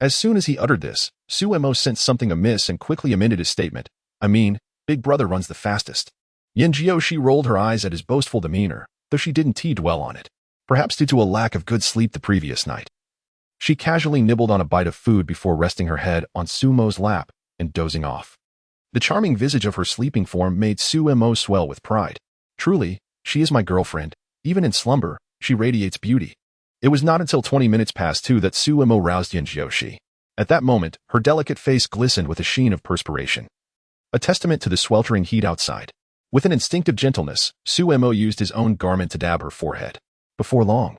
As soon as he uttered this, Su Mo sensed something amiss and quickly amended his statement. I mean, Big Brother runs the fastest. Yin Jiushi rolled her eyes at his boastful demeanor, though she didn't dwell on it. Perhaps due to a lack of good sleep the previous night. She casually nibbled on a bite of food before resting her head on Su Mo's lap and dozing off. The charming visage of her sleeping form made Su Mo swell with pride. Truly, she is my girlfriend. Even in slumber, she radiates beauty. It was not until 20 minutes past 2 that Su Mo roused Yin Jiushi. At that moment, her delicate face glistened with a sheen of perspiration, a testament to the sweltering heat outside. With an instinctive gentleness, Su Mo used his own garment to dab her forehead. Before long,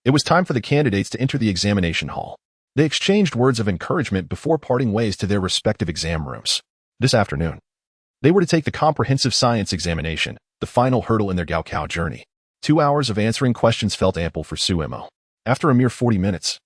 it was time for the candidates to enter the examination hall. They exchanged words of encouragement before parting ways to their respective exam rooms. This afternoon, they were to take the comprehensive science examination, the final hurdle in their Gaokao journey. 2 hours of answering questions felt ample for Su Mo. After a mere 40 minutes,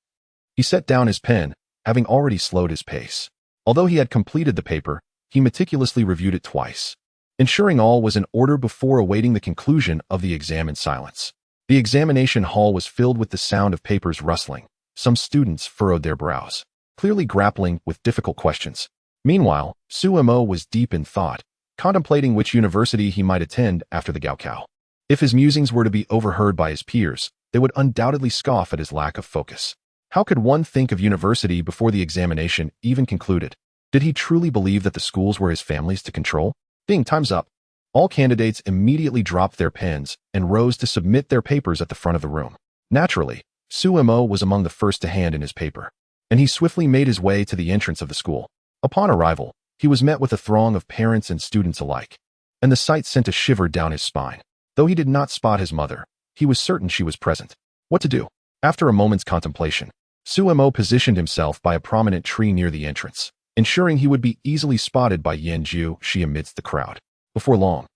he set down his pen, having already slowed his pace. Although he had completed the paper, he meticulously reviewed it twice, ensuring all was in order before awaiting the conclusion of the exam in silence. The examination hall was filled with the sound of papers rustling. Some students furrowed their brows, clearly grappling with difficult questions. Meanwhile, Su Mo was deep in thought, contemplating which university he might attend after the Gaokao. If his musings were to be overheard by his peers, they would undoubtedly scoff at his lack of focus. How could one think of university before the examination even concluded? Did he truly believe that the schools were his families to control? Ding, time's up. All candidates immediately dropped their pens and rose to submit their papers at the front of the room. Naturally, Su Mo was among the first to hand in his paper, and he swiftly made his way to the entrance of the school. Upon arrival, he was met with a throng of parents and students alike, and the sight sent a shiver down his spine. Though he did not spot his mother, he was certain she was present. What to do? After a moment's contemplation, Su Mo positioned himself by a prominent tree near the entrance, ensuring he would be easily spotted by Yin Jiushi amidst the crowd. Before long,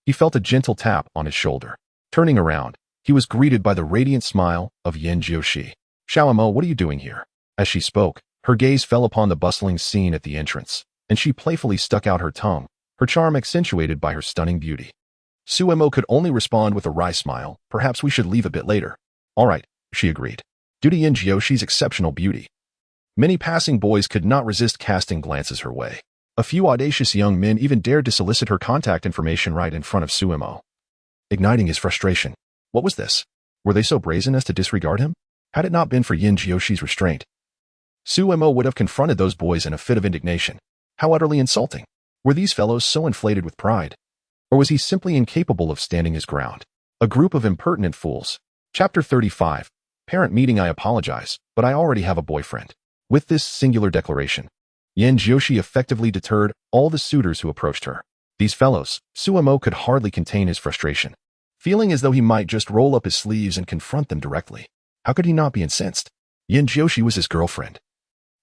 he felt a gentle tap on his shoulder. Turning around, he was greeted by the radiant smile of Yin Jiushi. Xiao Mo, what are you doing here? As she spoke, her gaze fell upon the bustling scene at the entrance, and she playfully stuck out her tongue, her charm accentuated by her stunning beauty. Suemo could only respond with a wry smile. Perhaps we should leave a bit later. All right, she agreed. Due to Yin Jiushi's exceptional beauty, many passing boys could not resist casting glances her way. A few audacious young men even dared to solicit her contact information right in front of Suemo, igniting his frustration. What was this? Were they so brazen as to disregard him? Had it not been for Yin Jiushi's restraint, Suemo would have confronted those boys in a fit of indignation. How utterly insulting! Were these fellows so inflated with pride? Or was he simply incapable of standing his ground? A group of impertinent fools. Chapter 35. Parent meeting. I apologize, but I already have a boyfriend. With this singular declaration, Yin Jiushi effectively deterred all the suitors who approached her. These fellows, Suemo could hardly contain his frustration, feeling as though he might just roll up his sleeves and confront them directly. How could he not be incensed? Yin Jiushi was his girlfriend.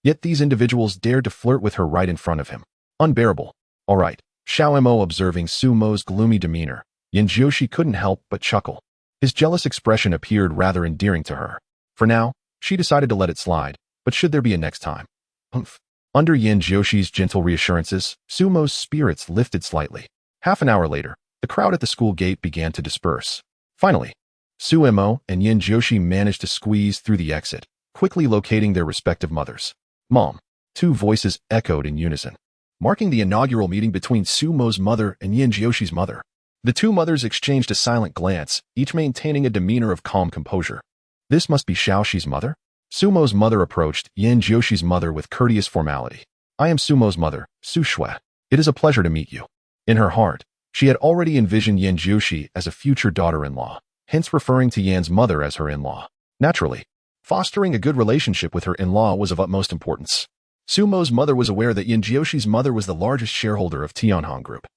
Yet these individuals dared to flirt with her right in front of him. Unbearable. All right, Xiao Mo observing Sumo's gloomy demeanor, Yin Jiushi couldn't help but chuckle. His jealous expression appeared rather endearing to her. For now, she decided to let it slide, but should there be a next time? Humph. Under Yin Jiushi's gentle reassurances, Sumo's spirits lifted slightly. Half an hour later, the crowd at the school gate began to disperse. Finally, Suemo and Yin Jiushi managed to squeeze through the exit, quickly locating their respective mothers. Mom. Two voices echoed in unison, marking the inaugural meeting between Sumo's mother and Yin Jiushi's mother. The two mothers exchanged a silent glance, each maintaining a demeanor of calm composure. This must be Xiaoxi's mother? Sumo's mother approached Yin Jiushi's mother with courteous formality. I am Sumo's mother, Su Shui. It is a pleasure to meet you. In her heart, she had already envisioned Yin Jiushi as a future daughter-in-law, hence referring to Yan's mother as her in-law. Naturally, fostering a good relationship with her in-law was of utmost importance. Sumo's mother was aware that Yin Jiushi's mother was the largest shareholder of Tianhong Group,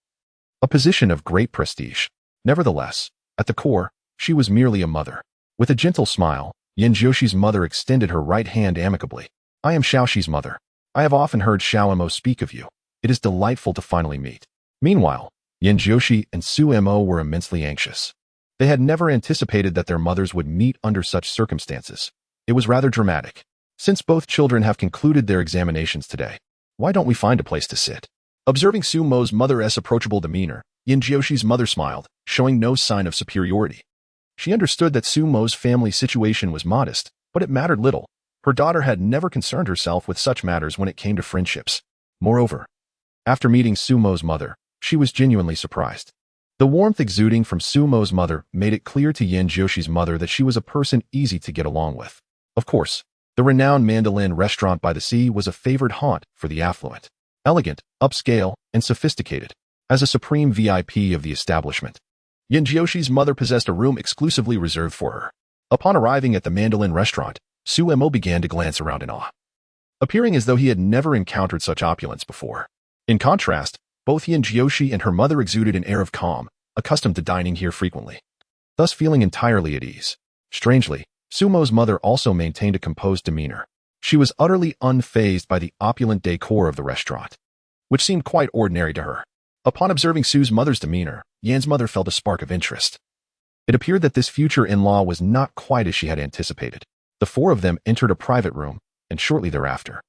a position of great prestige. Nevertheless, at the core, she was merely a mother. With a gentle smile, Yin Jiushi's mother extended her right hand amicably. I am Xiaoxi's mother. I have often heard Xiao Mo speak of you. It is delightful to finally meet. Meanwhile, Yin Jiushi and Suemo were immensely anxious. They had never anticipated that their mothers would meet under such circumstances. It was rather dramatic. Since both children have concluded their examinations today, why don't we find a place to sit? Observing Sumo's mother's approachable demeanor, Yin Jiushi's mother smiled, showing no sign of superiority. She understood that Sumo's family situation was modest, but it mattered little. Her daughter had never concerned herself with such matters when it came to friendships. Moreover, after meeting Sumo's mother, she was genuinely surprised. The warmth exuding from Sumo's mother made it clear to Yin Jiushi's mother that she was a person easy to get along with. Of course, the renowned mandolin restaurant by the sea was a favored haunt for the affluent, elegant, upscale, and sophisticated. As a supreme VIP of the establishment, Yin Jiushi's mother possessed a room exclusively reserved for her. Upon arriving at the mandolin restaurant, Suemo began to glance around in awe, appearing as though he had never encountered such opulence before. In contrast, both Yin Jiushi and her mother exuded an air of calm, accustomed to dining here frequently, thus feeling entirely at ease. Strangely, Sumo's mother also maintained a composed demeanor. She was utterly unfazed by the opulent decor of the restaurant, which seemed quite ordinary to her. Upon observing Su's mother's demeanor, Yan's mother felt a spark of interest. It appeared that this future in-law was not quite as she had anticipated. The four of them entered a private room, and shortly thereafter,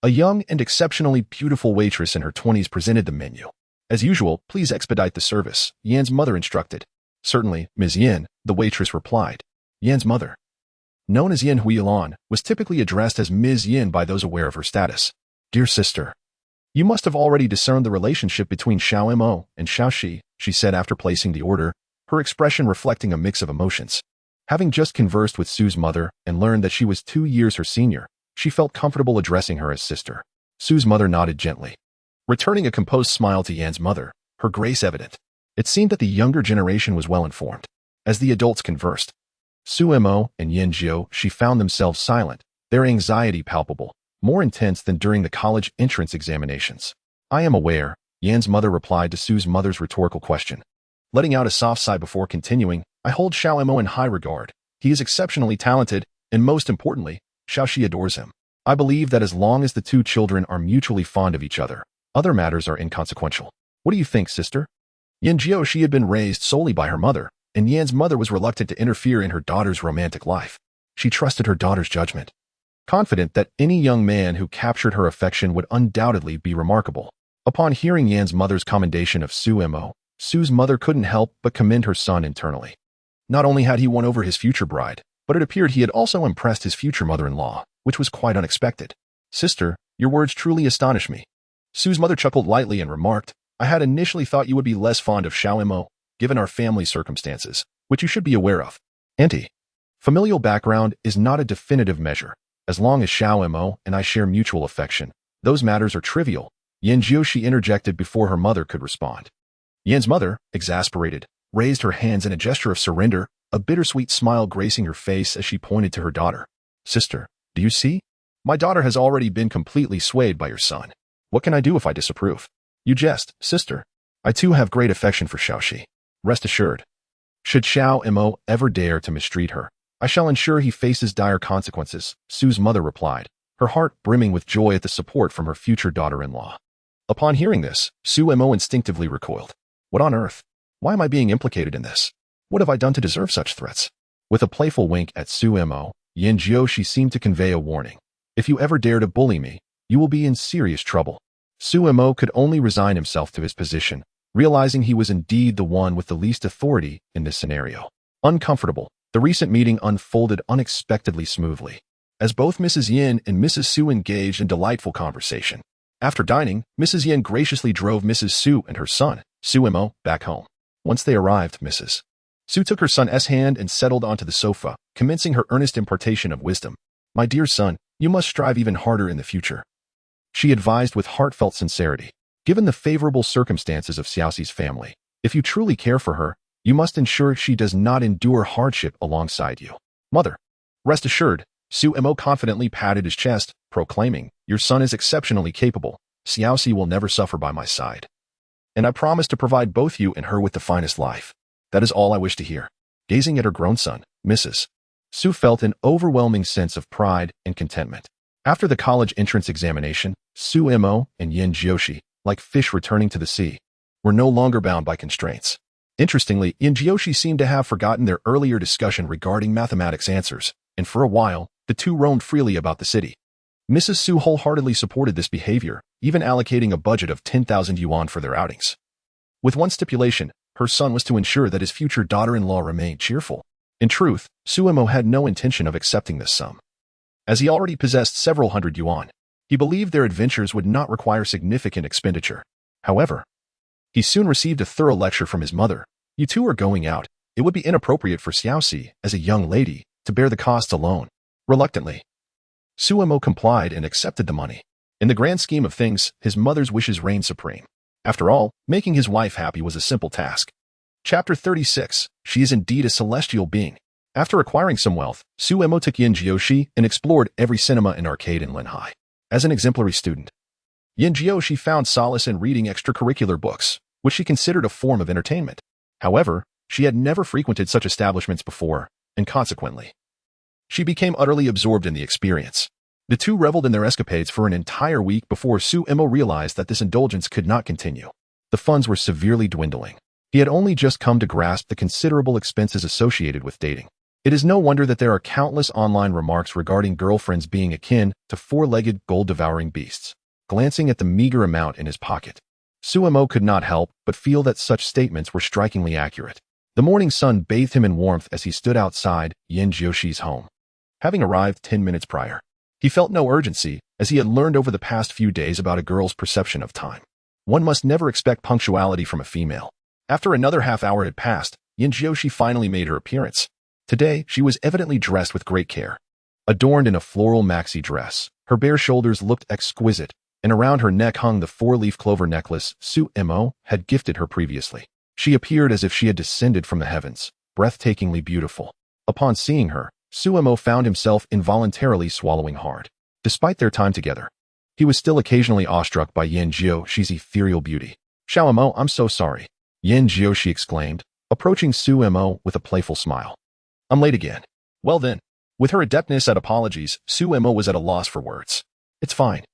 a young and exceptionally beautiful waitress in her 20s presented the menu. As usual, please expedite the service, Yan's mother instructed. Certainly, Ms. Yin, the waitress replied. Yan's mother, known as Yin Huilan, was typically addressed as Ms. Yin by those aware of her status. Dear sister, you must have already discerned the relationship between Xiao Mo and Xiaoxi, she said after placing the order, her expression reflecting a mix of emotions. Having just conversed with Su's mother and learned that she was 2 years her senior, she felt comfortable addressing her as sister. Su's mother nodded gently, returning a composed smile to Yan's mother, her grace evident. It seemed that the younger generation was well informed. As the adults conversed, Suemo and Yin Jiushi found themselves silent, their anxiety palpable, more intense than during the college entrance examinations. I am aware, Yan's mother replied to Su's mother's rhetorical question. Letting out a soft sigh before continuing, I hold Xiao Mo in high regard. He is exceptionally talented, and most importantly, Xiaoxi adores him. I believe that as long as the two children are mutually fond of each other, other matters are inconsequential. What do you think, sister? Yin Jiushi had been raised solely by her mother, and Yan's mother was reluctant to interfere in her daughter's romantic life. She trusted her daughter's judgment, confident that any young man who captured her affection would undoubtedly be remarkable. Upon hearing Yan's mother's commendation of Suemo, Su's mother couldn't help but commend her son internally. Not only had he won over his future bride, but it appeared he had also impressed his future mother-in-law, which was quite unexpected. "Sister, your words truly astonish me." Su's mother chuckled lightly and remarked, "I had initially thought you would be less fond of Xiaomo, given our family circumstances, which you should be aware of. Auntie, familial background is not a definitive measure. As long as Xiaomo and I share mutual affection, those matters are trivial." Yan Jiushi interjected before her mother could respond. Yan's mother, exasperated, raised her hands in a gesture of surrender, a bittersweet smile gracing her face as she pointed to her daughter. "Sister, do you see? My daughter has already been completely swayed by your son. What can I do if I disapprove? You jest, sister. I too have great affection for Xiaoxi. Rest assured. Should Xiaomo ever dare to mistreat her, I shall ensure he faces dire consequences," Su's mother replied, her heart brimming with joy at the support from her future daughter-in-law. Upon hearing this, Suemo instinctively recoiled. What on earth? Why am I being implicated in this? What have I done to deserve such threats? With a playful wink at Suemo, Yan Jiushi seemed to convey a warning. "If you ever dare to bully me, you will be in serious trouble." Suemo could only resign himself to his position, realizing he was indeed the one with the least authority in this scenario. Uncomfortable, the recent meeting unfolded unexpectedly smoothly, as both Mrs. Yin and Mrs. Su engaged in delightful conversation. After dining, Mrs. Yin graciously drove Mrs. Su and her son, Suemo, back home. Once they arrived, Mrs. Su took her son's hand and settled onto the sofa, commencing her earnest impartation of wisdom. "My dear son, you must strive even harder in the future," she advised with heartfelt sincerity. "Given the favorable circumstances of Xiaoxi's family, if you truly care for her, you must ensure she does not endure hardship alongside you." "Mother, rest assured," Suemo confidently patted his chest, proclaiming, "Your son is exceptionally capable. Xiaoxi will never suffer by my side. And I promise to provide both you and her with the finest life. That is all I wish to hear." Gazing at her grown son, Mrs. Su felt an overwhelming sense of pride and contentment. After the college entrance examination, Suemo and Yan Jiushi, like fish returning to the sea, were no longer bound by constraints. Interestingly, Yan Jiushi seemed to have forgotten their earlier discussion regarding mathematics answers, and for a while, the two roamed freely about the city. Mrs. Su wholeheartedly supported this behavior, even allocating a budget of 10,000 yuan for their outings. With one stipulation, her son was to ensure that his future daughter-in-law remained cheerful. In truth, Suemo had no intention of accepting this sum, as he already possessed several hundred yuan. He believed their adventures would not require significant expenditure. However, he soon received a thorough lecture from his mother. "You two are going out. It would be inappropriate for Xiaoxi, as a young lady, to bear the costs alone." Reluctantly, Suemo complied and accepted the money. In the grand scheme of things, his mother's wishes reigned supreme. After all, making his wife happy was a simple task. Chapter 36. She is indeed a celestial being. After acquiring some wealth, Suemo took Yan Jiushi and explored every cinema and arcade in Linhai. As an exemplary student, Yan Jiushi found solace in reading extracurricular books, which she considered a form of entertainment. However, she had never frequented such establishments before, and consequently, she became utterly absorbed in the experience. The two reveled in their escapades for an entire week before Suemo realized that this indulgence could not continue. The funds were severely dwindling. He had only just come to grasp the considerable expenses associated with dating. It is no wonder that there are countless online remarks regarding girlfriends being akin to four-legged gold-devouring beasts. Glancing at the meager amount in his pocket, Suemo could not help but feel that such statements were strikingly accurate. The morning sun bathed him in warmth as he stood outside Yan Jiushi's home. Having arrived 10 minutes prior, he felt no urgency, as he had learned over the past few days about a girl's perception of time. One must never expect punctuality from a female. After another half hour had passed, Yan Jiushi finally made her appearance. Today, she was evidently dressed with great care. Adorned in a floral maxi dress, her bare shoulders looked exquisite, and around her neck hung the four-leaf clover necklace Suemo had gifted her previously. She appeared as if she had descended from the heavens, breathtakingly beautiful. Upon seeing her, Suemo found himself involuntarily swallowing hard. Despite their time together, he was still occasionally awestruck by Yan Jiushi's ethereal beauty. "Xiaomo, I'm so sorry," Yan Jiushi exclaimed, approaching Suemo with a playful smile. "I'm late again." "Well then." With her adeptness at apologies, Suemo was at a loss for words. "It's fine.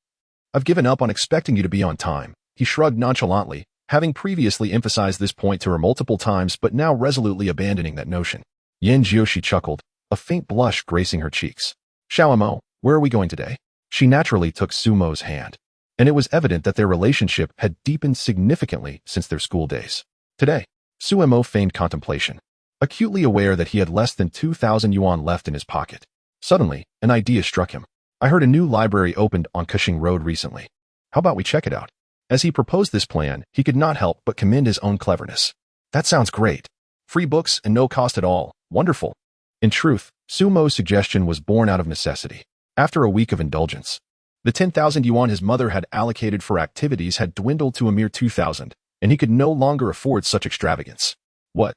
I've given up on expecting you to be on time," he shrugged nonchalantly, having previously emphasized this point to her multiple times but now resolutely abandoning that notion. Yan Jiushi chuckled, a faint blush gracing her cheeks. Xiaomo, where are we going today? She naturally took Sumo's hand, and it was evident that their relationship had deepened significantly since their school days. Today, Sumo feigned contemplation, acutely aware that he had less than 2,000 yuan left in his pocket. Suddenly, an idea struck him. I heard a new library opened on Cushing Road recently. How about we check it out? As he proposed this plan, he could not help but commend his own cleverness. That sounds great. Free books and no cost at all. Wonderful. In truth, Sumo's suggestion was born out of necessity. After a week of indulgence, the 10,000 yuan his mother had allocated for activities had dwindled to a mere 2,000, and he could no longer afford such extravagance. What?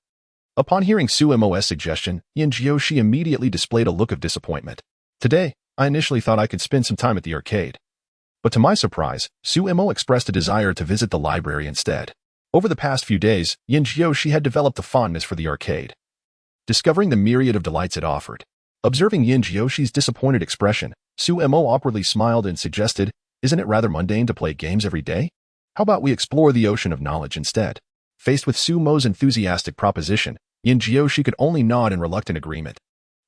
Upon hearing Sumo's suggestion, Yan Jiushi immediately displayed a look of disappointment. Today, I initially thought I could spend some time at the arcade. But to my surprise, Sumo expressed a desire to visit the library instead. Over the past few days, Yan Jiushi had developed a fondness for the arcade, discovering the myriad of delights it offered. Observing Yan Jiushi's disappointed expression, Sumo awkwardly smiled and suggested, isn't it rather mundane to play games every day? How about we explore the ocean of knowledge instead? Faced with Sumo's enthusiastic proposition, Yan Jiushi could only nod in reluctant agreement.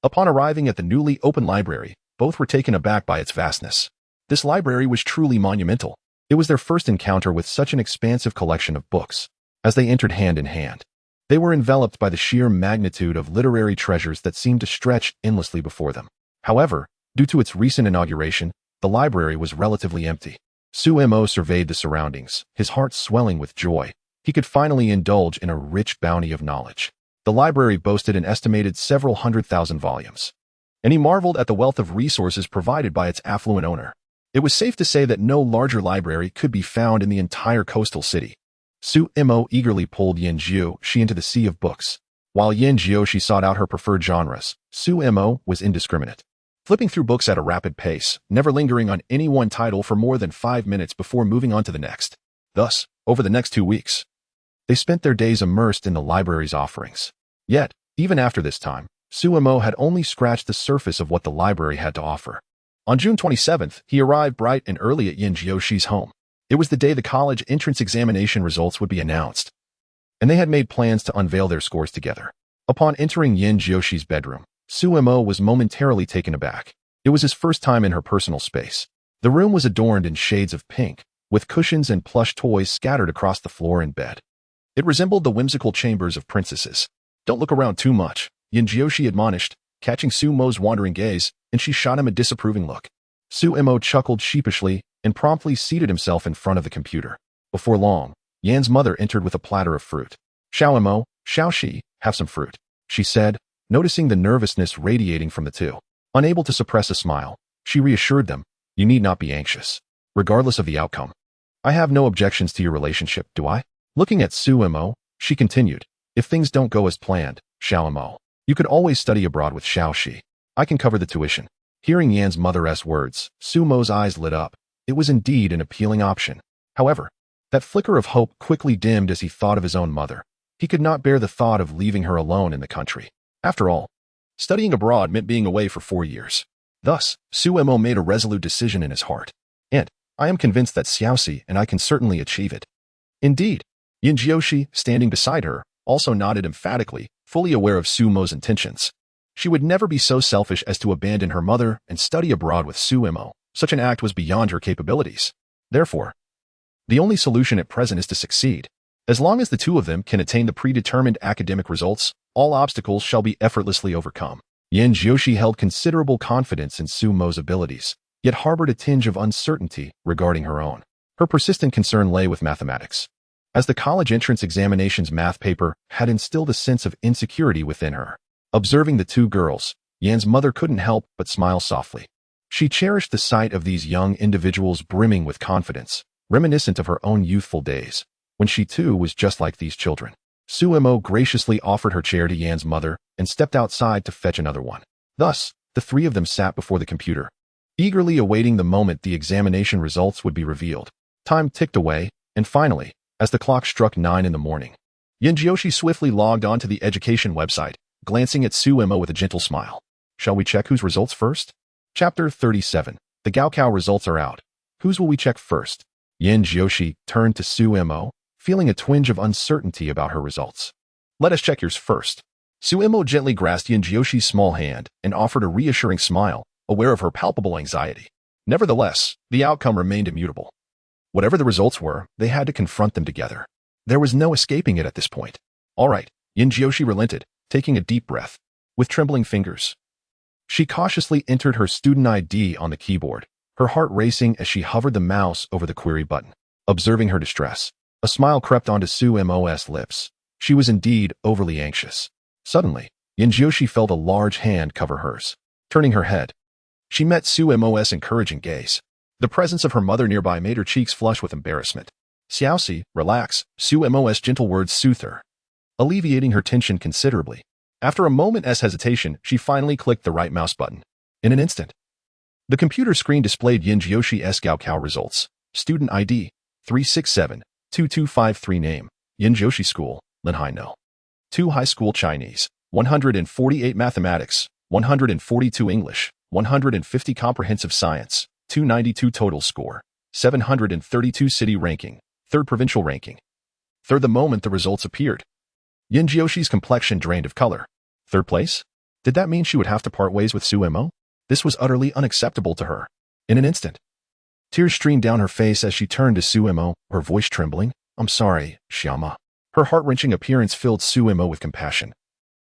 Upon arriving at the newly opened library, both were taken aback by its vastness. This library was truly monumental. It was their first encounter with such an expansive collection of books. As they entered hand in hand, they were enveloped by the sheer magnitude of literary treasures that seemed to stretch endlessly before them. However, due to its recent inauguration, the library was relatively empty. Sumo surveyed the surroundings, his heart swelling with joy. He could finally indulge in a rich bounty of knowledge. The library boasted an estimated several 100,000 volumes, and he marveled at the wealth of resources provided by its affluent owner. It was safe to say that no larger library could be found in the entire coastal city. Sumo eagerly pulled Yan Jiushi into the sea of books. While Yan Jiushi sought out her preferred genres, Sumo was indiscriminate, flipping through books at a rapid pace, never lingering on any one title for more than 5 minutes before moving on to the next. Thus, over the next 2 weeks, they spent their days immersed in the library's offerings. Yet, even after this time, Sumo had only scratched the surface of what the library had to offer. On June 27th, he arrived bright and early at Yan Jiushi's home. It was the day the college entrance examination results would be announced, and they had made plans to unveil their scores together. Upon entering Yan Jiushi's bedroom, Sumo was momentarily taken aback. It was his first time in her personal space. The room was adorned in shades of pink, with cushions and plush toys scattered across the floor and bed. It resembled the whimsical chambers of princesses. Don't look around too much, Yan Jiushi admonished, catching Sumo's wandering gaze, and she shot him a disapproving look. Sumo chuckled sheepishly and promptly seated himself in front of the computer. Before long, Yan's mother entered with a platter of fruit. Xiaomo, Xiaoxi, have some fruit, she said, noticing the nervousness radiating from the two. Unable to suppress a smile, she reassured them, you need not be anxious, regardless of the outcome. I have no objections to your relationship, do I? Looking at Sumo, she continued, if things don't go as planned, Xiaomo, you could always study abroad with Xiaoxi. I can cover the tuition. Hearing Yan's mother's words, Sumo's eyes lit up. It was indeed an appealing option. However, that flicker of hope quickly dimmed as he thought of his own mother. He could not bear the thought of leaving her alone in the country. After all, studying abroad meant being away for 4 years. Thus, Sumo made a resolute decision in his heart. And I am convinced that Xiaoxi and I can certainly achieve it. Indeed, Yan Jiushi, standing beside her, also nodded emphatically, fully aware of Sumo's intentions. She would never be so selfish as to abandon her mother and study abroad with Sumo. Such an act was beyond her capabilities. Therefore, the only solution at present is to succeed. As long as the two of them can attain the predetermined academic results, all obstacles shall be effortlessly overcome. Yan Jiushi held considerable confidence in Sumo's abilities, yet harbored a tinge of uncertainty regarding her own. Her persistent concern lay with mathematics, as the college entrance examination's math paper had instilled a sense of insecurity within her. Observing the two girls, Yan's mother couldn't help but smile softly. She cherished the sight of these young individuals brimming with confidence, reminiscent of her own youthful days, when she too was just like these children. Sumo graciously offered her chair to Yan's mother and stepped outside to fetch another one. Thus, the three of them sat before the computer, eagerly awaiting the moment the examination results would be revealed. Time ticked away, and finally, as the clock struck 9 in the morning, Yan Jiushi swiftly logged on to the education website, glancing at Sumo with a gentle smile. Shall we check whose results first? Chapter 37. The Gaokao results are out. Whose will we check first? Yan Jiushi turned to Sumo, feeling a twinge of uncertainty about her results. Let us check yours first. Suemo gently grasped Yin Jioshi's small hand and offered a reassuring smile, aware of her palpable anxiety. Nevertheless, the outcome remained immutable. Whatever the results were, they had to confront them together. There was no escaping it at this point. All right, Yin Jioshi relented, taking a deep breath. With trembling fingers, she cautiously entered her student ID on the keyboard, her heart racing as she hovered the mouse over the query button. Observing her distress, a smile crept onto Suemo's lips. She was indeed overly anxious. Suddenly, Yin Jioshi felt a large hand cover hers. Turning her head, she met Suemo's encouraging gaze. The presence of her mother nearby made her cheeks flush with embarrassment. Xiaoxi, relax, Suemo's gentle words soothed her, alleviating her tension considerably. After a moment's hesitation, she finally clicked the right mouse button. In an instant, the computer screen displayed Yin Jioshi's Gaokao results. Student ID, 367-2253 Name, Yin Jioshi School, Linhai No. 2 High School Chinese, 148 Mathematics, 142 English, 150 Comprehensive Science, 292 Total Score, 732 City Ranking, 3rd Provincial Ranking. Third, the moment the results appeared, Yin Jioshi's complexion drained of color. 3rd place? Did that mean she would have to part ways with Suemo? This was utterly unacceptable to her. In an instant, tears streamed down her face as she turned to Suemo, her voice trembling. I'm sorry, Xiaoma. Her heart-wrenching appearance filled Suemo with compassion,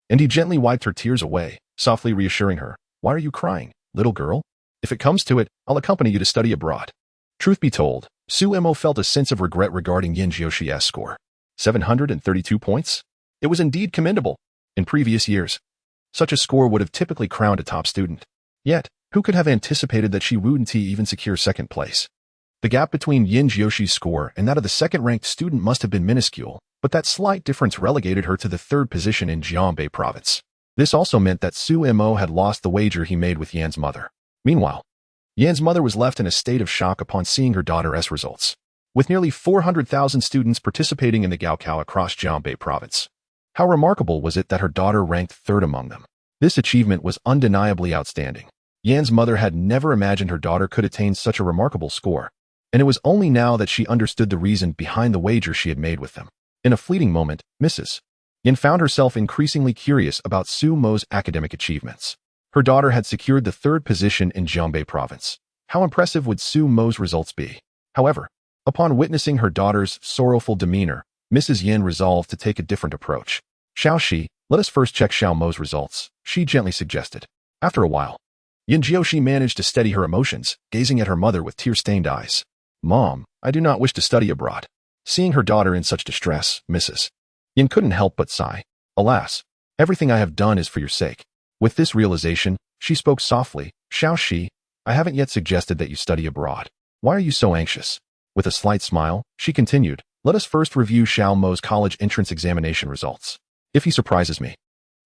and he gently wiped her tears away, softly reassuring her. Why are you crying, little girl? If it comes to it, I'll accompany you to study abroad. Truth be told, Suemo felt a sense of regret regarding Yin Jioshi's score. 732 points? It was indeed commendable. In previous years, such a score would have typically crowned a top student. Yet, who could have anticipated that she wouldn't even secure 2nd place? The gap between Yin Jioshi's score and that of the 2nd-ranked student must have been minuscule, but that slight difference relegated her to the 3rd position in Jianbei province. This also meant that Suemo had lost the wager he made with Yan's mother. Meanwhile, Yan's mother was left in a state of shock upon seeing her daughter's results. With nearly 400,000 students participating in the Gaokao across Jianbei province, how remarkable was it that her daughter ranked 3rd among them? This achievement was undeniably outstanding. Yan's mother had never imagined her daughter could attain such a remarkable score, and it was only now that she understood the reason behind the wager she had made with them. In a fleeting moment, Mrs. Yan found herself increasingly curious about Suemo's academic achievements. Her daughter had secured the 3rd position in Jianbei province. How impressive would Suemo's results be? However, upon witnessing her daughter's sorrowful demeanor, Mrs. Yan resolved to take a different approach. Xiaoxi, let us first check Xiaomo's results, she gently suggested. After a while, Yin Jioshi managed to steady her emotions, gazing at her mother with tear-stained eyes. Mom, I do not wish to study abroad. Seeing her daughter in such distress, Mrs. Yin couldn't help but sigh. Alas, everything I have done is for your sake. With this realization, she spoke softly. Xiaoxi, I haven't yet suggested that you study abroad. Why are you so anxious? With a slight smile, she continued, let us first review Xiaomo's college entrance examination results. If he surprises me,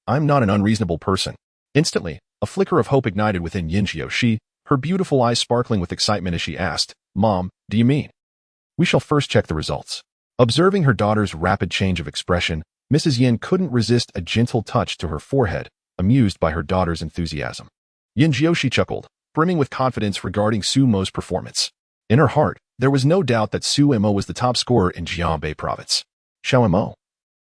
I'm not an unreasonable person. Instantly, a flicker of hope ignited within Yin Jioshi, her beautiful eyes sparkling with excitement as she asked, Mom, do you mean? We shall first check the results. Observing her daughter's rapid change of expression, Mrs. Yin couldn't resist a gentle touch to her forehead, amused by her daughter's enthusiasm. Yin Jioshi chuckled, brimming with confidence regarding Suemo's performance. In her heart, there was no doubt that Suemo was the top scorer in Jianbei province. Xiaomo,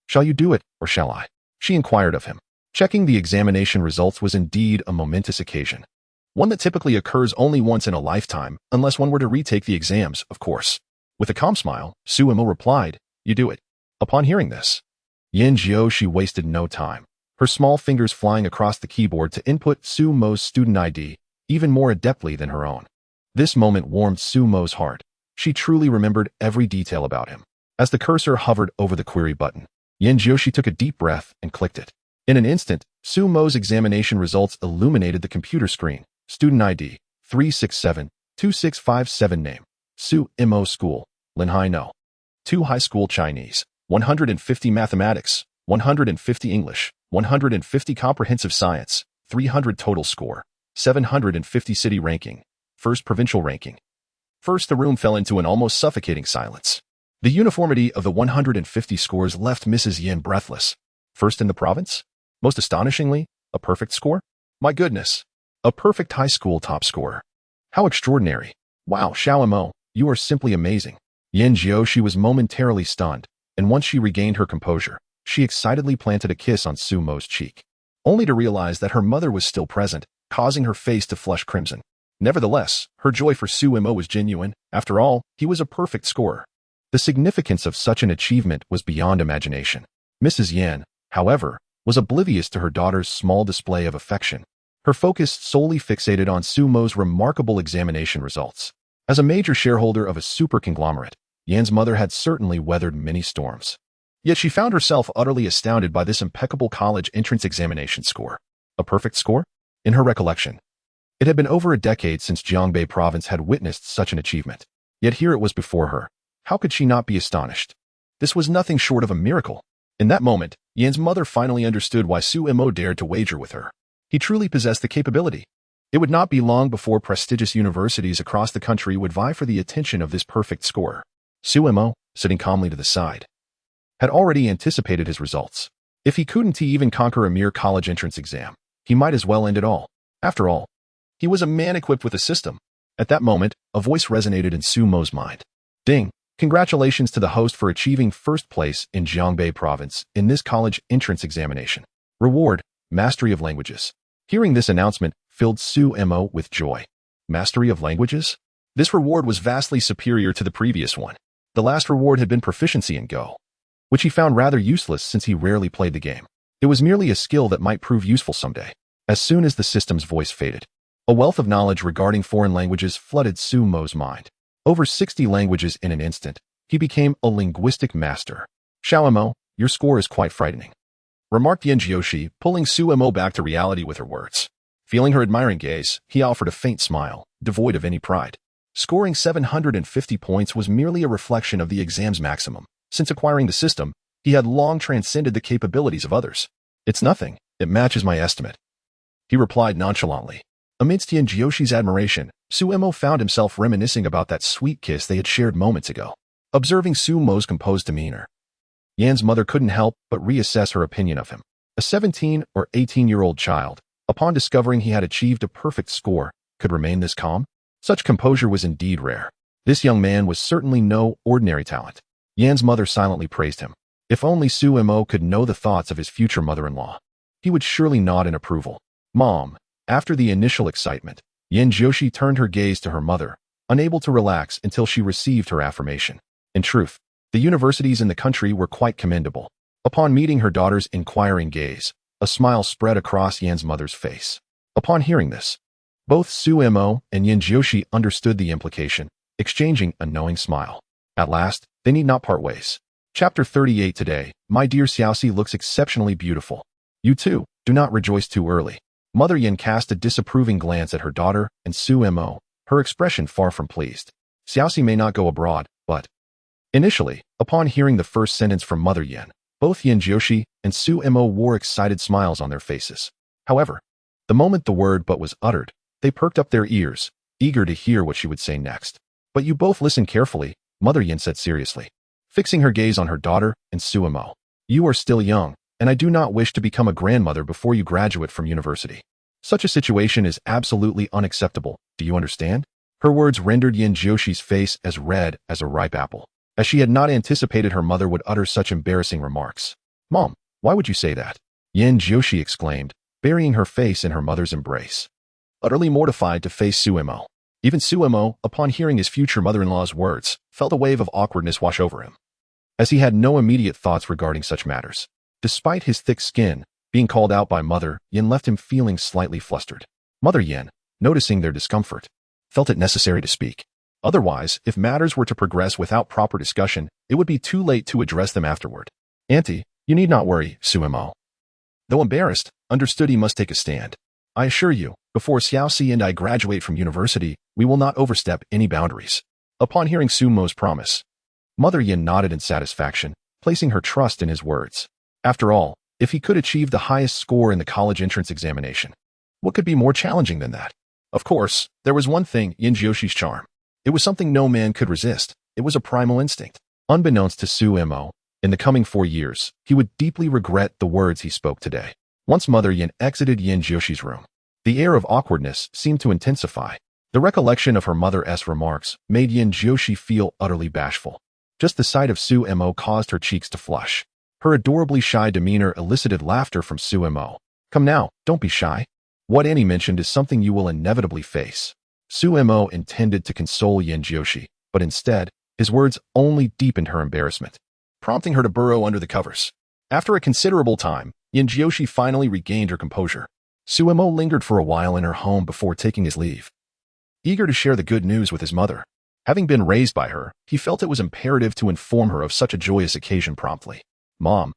shall you do it, or shall I? She inquired of him. Checking the examination results was indeed a momentous occasion. One that typically occurs only once in a lifetime, unless one were to retake the exams, of course. With a calm smile, Suemo replied, you do it. Upon hearing this, Yin Jioshi wasted no time, her small fingers flying across the keyboard to input Suemo's student ID, even more adeptly than her own. This moment warmed Suemo's heart. She truly remembered every detail about him. As the cursor hovered over the query button, Yin Jioshi took a deep breath and clicked it. In an instant, Suemo's examination results illuminated the computer screen. Student ID, 367-2657 Name, Suemo School, Linhai No. 2 High School Chinese, 150 Mathematics, 150 English, 150 Comprehensive Science, 300 Total Score, 750 City Ranking, 1st Provincial Ranking. First, the room fell into an almost suffocating silence. The uniformity of the 150 scores left Mrs. Yin breathless. First in the province? Most astonishingly, a perfect score? My goodness! A perfect high school top scorer. How extraordinary. Wow, Xiaomo, you are simply amazing. Yin Jioshi was momentarily stunned, and once she regained her composure, she excitedly planted a kiss on Sumo's cheek, only to realize that her mother was still present, causing her face to flush crimson. Nevertheless, her joy for Sumo was genuine. After all, he was a perfect scorer. The significance of such an achievement was beyond imagination. Mrs. Yan, however, was oblivious to her daughter's small display of affection. Her focus solely fixated on Sumo's remarkable examination results. As a major shareholder of a super conglomerate, Yan's mother had certainly weathered many storms. Yet she found herself utterly astounded by this impeccable college entrance examination score. A perfect score? In her recollection, it had been over a decade since Jiangbei province had witnessed such an achievement. Yet here it was before her. How could she not be astonished? This was nothing short of a miracle. In that moment, Yan's mother finally understood why Sumo dared to wager with her. He truly possessed the capability. It would not be long before prestigious universities across the country would vie for the attention of this perfect scorer. Sumo, sitting calmly to the side, had already anticipated his results. If he couldn't even conquer a mere college entrance exam, he might as well end it all. After all, he was a man equipped with a system. At that moment, a voice resonated in Sumo's mind. Ding! Congratulations to the host for achieving first place in Jiangbei province in this college entrance examination. Reward, mastery of languages. Hearing this announcement filled Sumo with joy. Mastery of languages? This reward was vastly superior to the previous one. The last reward had been proficiency in Go, which he found rather useless since he rarely played the game. It was merely a skill that might prove useful someday. As soon as the system's voice faded, a wealth of knowledge regarding foreign languages flooded Sumo's mind. Over 60 languages in an instant, he became a linguistic master. Xiaomo, your score is quite frightening, remarked Yenjioshi, pulling Sumo back to reality with her words. Feeling her admiring gaze, he offered a faint smile, devoid of any pride. Scoring 750 points was merely a reflection of the exam's maximum. Since acquiring the system, he had long transcended the capabilities of others. It's nothing, it matches my estimate, he replied nonchalantly. Amidst Yenjioshi's admiration, Sumo found himself reminiscing about that sweet kiss they had shared moments ago. Observing Sumo's composed demeanor, Yan's mother couldn't help but reassess her opinion of him. A 17 or 18-year-old child, upon discovering he had achieved a perfect score, could remain this calm? Such composure was indeed rare. This young man was certainly no ordinary talent. Yan's mother silently praised him. If only Sumo could know the thoughts of his future mother-in-law, he would surely nod in approval. Mom. After the initial excitement, Yenjioshi turned her gaze to her mother, unable to relax until she received her affirmation. In truth, the universities in the country were quite commendable. Upon meeting her daughter's inquiring gaze, a smile spread across Yan's mother's face. Upon hearing this, both Sumo and Yenjioshi understood the implication, exchanging a knowing smile. At last, they need not part ways. Chapter 38 Today, my dear Xiaoxi looks exceptionally beautiful. You too, do not rejoice too early. Mother Yan cast a disapproving glance at her daughter and Sumo, her expression far from pleased. Xiaoxi may not go abroad, but... Initially, upon hearing the first sentence from Mother Yan, both Yenjioshi and Sumo wore excited smiles on their faces. However, the moment the word "but" was uttered, they perked up their ears, eager to hear what she would say next. But you both listen carefully, Mother Yan said seriously, fixing her gaze on her daughter and Sumo. You are still young, and I do not wish to become a grandmother before you graduate from university. Such a situation is absolutely unacceptable, do you understand? Her words rendered Yenjioshi's face as red as a ripe apple, as she had not anticipated her mother would utter such embarrassing remarks. Mom, why would you say that? Yenjioshi exclaimed, burying her face in her mother's embrace. Utterly mortified to face Sumo. Even Sumo, upon hearing his future mother-in-law's words, felt a wave of awkwardness wash over him, as he had no immediate thoughts regarding such matters. Despite his thick skin, being called out by Mother Yan left him feeling slightly flustered. Mother Yan, noticing their discomfort, felt it necessary to speak. Otherwise, if matters were to progress without proper discussion, it would be too late to address them afterward. Auntie, you need not worry, Sumo, though embarrassed, understood he must take a stand. I assure you, before Xiaoxi and I graduate from university, we will not overstep any boundaries. Upon hearing Sumo's promise, Mother Yan nodded in satisfaction, placing her trust in his words. After all, if he could achieve the highest score in the college entrance examination, what could be more challenging than that? Of course, there was one thing, Yenjioshi's charm. It was something no man could resist. It was a primal instinct. Unbeknownst to Sumo, in the coming 4 years, he would deeply regret the words he spoke today. Once Mother Yan exited Yenjioshi's room, the air of awkwardness seemed to intensify. The recollection of her mother's remarks made Yenjioshi feel utterly bashful. Just the sight of Su-mo caused her cheeks to flush. Her adorably shy demeanor elicited laughter from Su-mo. Come now, don't be shy. What Annie mentioned is something you will inevitably face. Su-mo intended to console Yin-jioshi, but instead, his words only deepened her embarrassment, prompting her to burrow under the covers. After a considerable time, Yin-jioshi finally regained her composure. Su-mo lingered for a while in her home before taking his leave. Eager to share the good news with his mother, having been raised by her, he felt it was imperative to inform her of such a joyous occasion promptly. Mom,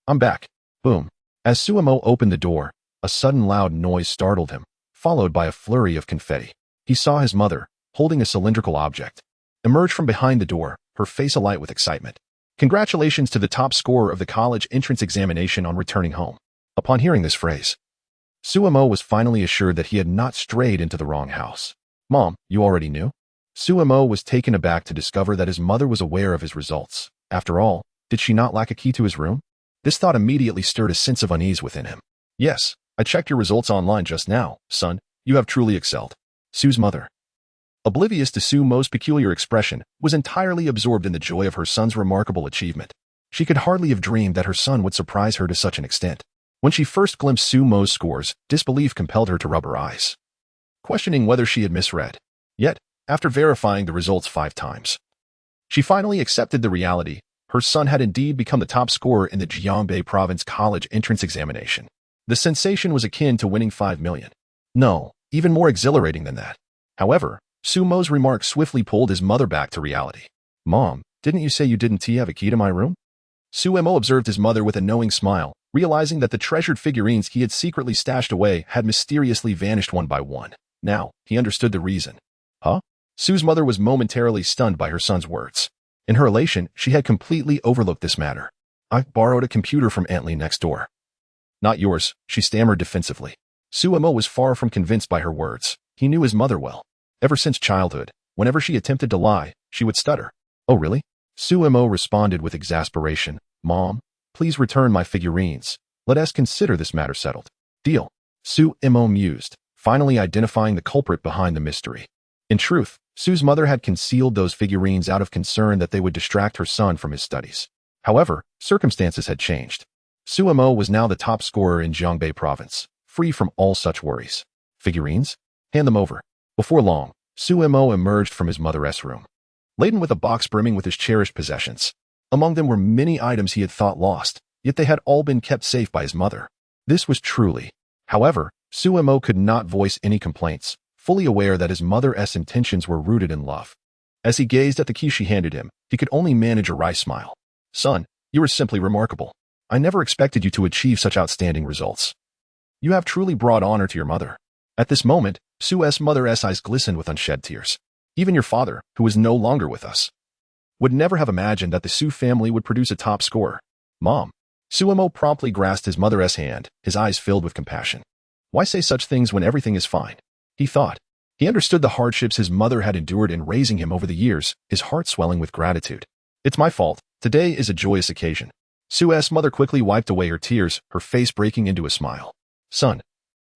I'm back. Boom. As Su-mo opened the door, a sudden loud noise startled him, followed by a flurry of confetti. He saw his mother, holding a cylindrical object, emerge from behind the door, her face alight with excitement. Congratulations to the top scorer of the college entrance examination on returning home. Upon hearing this phrase, Su-mo was finally assured that he had not strayed into the wrong house. Mom, you already knew? Su-mo was taken aback to discover that his mother was aware of his results. After all, did she not lack a key to his room? This thought immediately stirred a sense of unease within him. Yes, I checked your results online just now, son. You have truly excelled. Su's mother, oblivious to Su-mo's peculiar expression, was entirely absorbed in the joy of her son's remarkable achievement. She could hardly have dreamed that her son would surprise her to such an extent. When she first glimpsed Su-mo's scores, disbelief compelled her to rub her eyes, questioning whether she had misread. Yet, after verifying the results 5 times, she finally accepted the reality. Her son had indeed become the top scorer in the Jiangbei Province College entrance examination. The sensation was akin to winning 5 million. No, even more exhilarating than that. However, Su-mo's remark swiftly pulled his mother back to reality. Mom, didn't you say you didn't have a key to my room? Su-mo observed his mother with a knowing smile, realizing that the treasured figurines he had secretly stashed away had mysteriously vanished one by one. Now, he understood the reason. Huh? Su's mother was momentarily stunned by her son's words. In her elation, she had completely overlooked this matter. I borrowed a computer from Aunt Lee next door. Not yours, she stammered defensively. Su-mo was far from convinced by her words. He knew his mother well. Ever since childhood, whenever she attempted to lie, she would stutter. Oh really? Su-mo responded with exasperation. Mom, please return my figurines. Let us consider this matter settled. Deal. Su-mo mused, finally identifying the culprit behind the mystery. In truth, Su's mother had concealed those figurines out of concern that they would distract her son from his studies. However, circumstances had changed. Su-mo was now the top scorer in Jiangbei Province, free from all such worries. Figurines? Hand them over. Before long, Su-mo emerged from his mother's room, laden with a box brimming with his cherished possessions. Among them were many items he had thought lost, yet they had all been kept safe by his mother. This was truly. However, Su-mo could not voice any complaints, fully aware that his mother's intentions were rooted in love. As he gazed at the key she handed him, he could only manage a wry smile. Son, you are simply remarkable. I never expected you to achieve such outstanding results. You have truly brought honor to your mother. At this moment, Su's mother's eyes glistened with unshed tears. Even your father, who is no longer with us, would never have imagined that the Su family would produce a top scorer. Mom. Su-mo promptly grasped his mother's hand, his eyes filled with compassion. Why say such things when everything is fine? He thought. He understood the hardships his mother had endured in raising him over the years, his heart swelling with gratitude. It's my fault. Today is a joyous occasion. Su's mother quickly wiped away her tears, her face breaking into a smile. Son,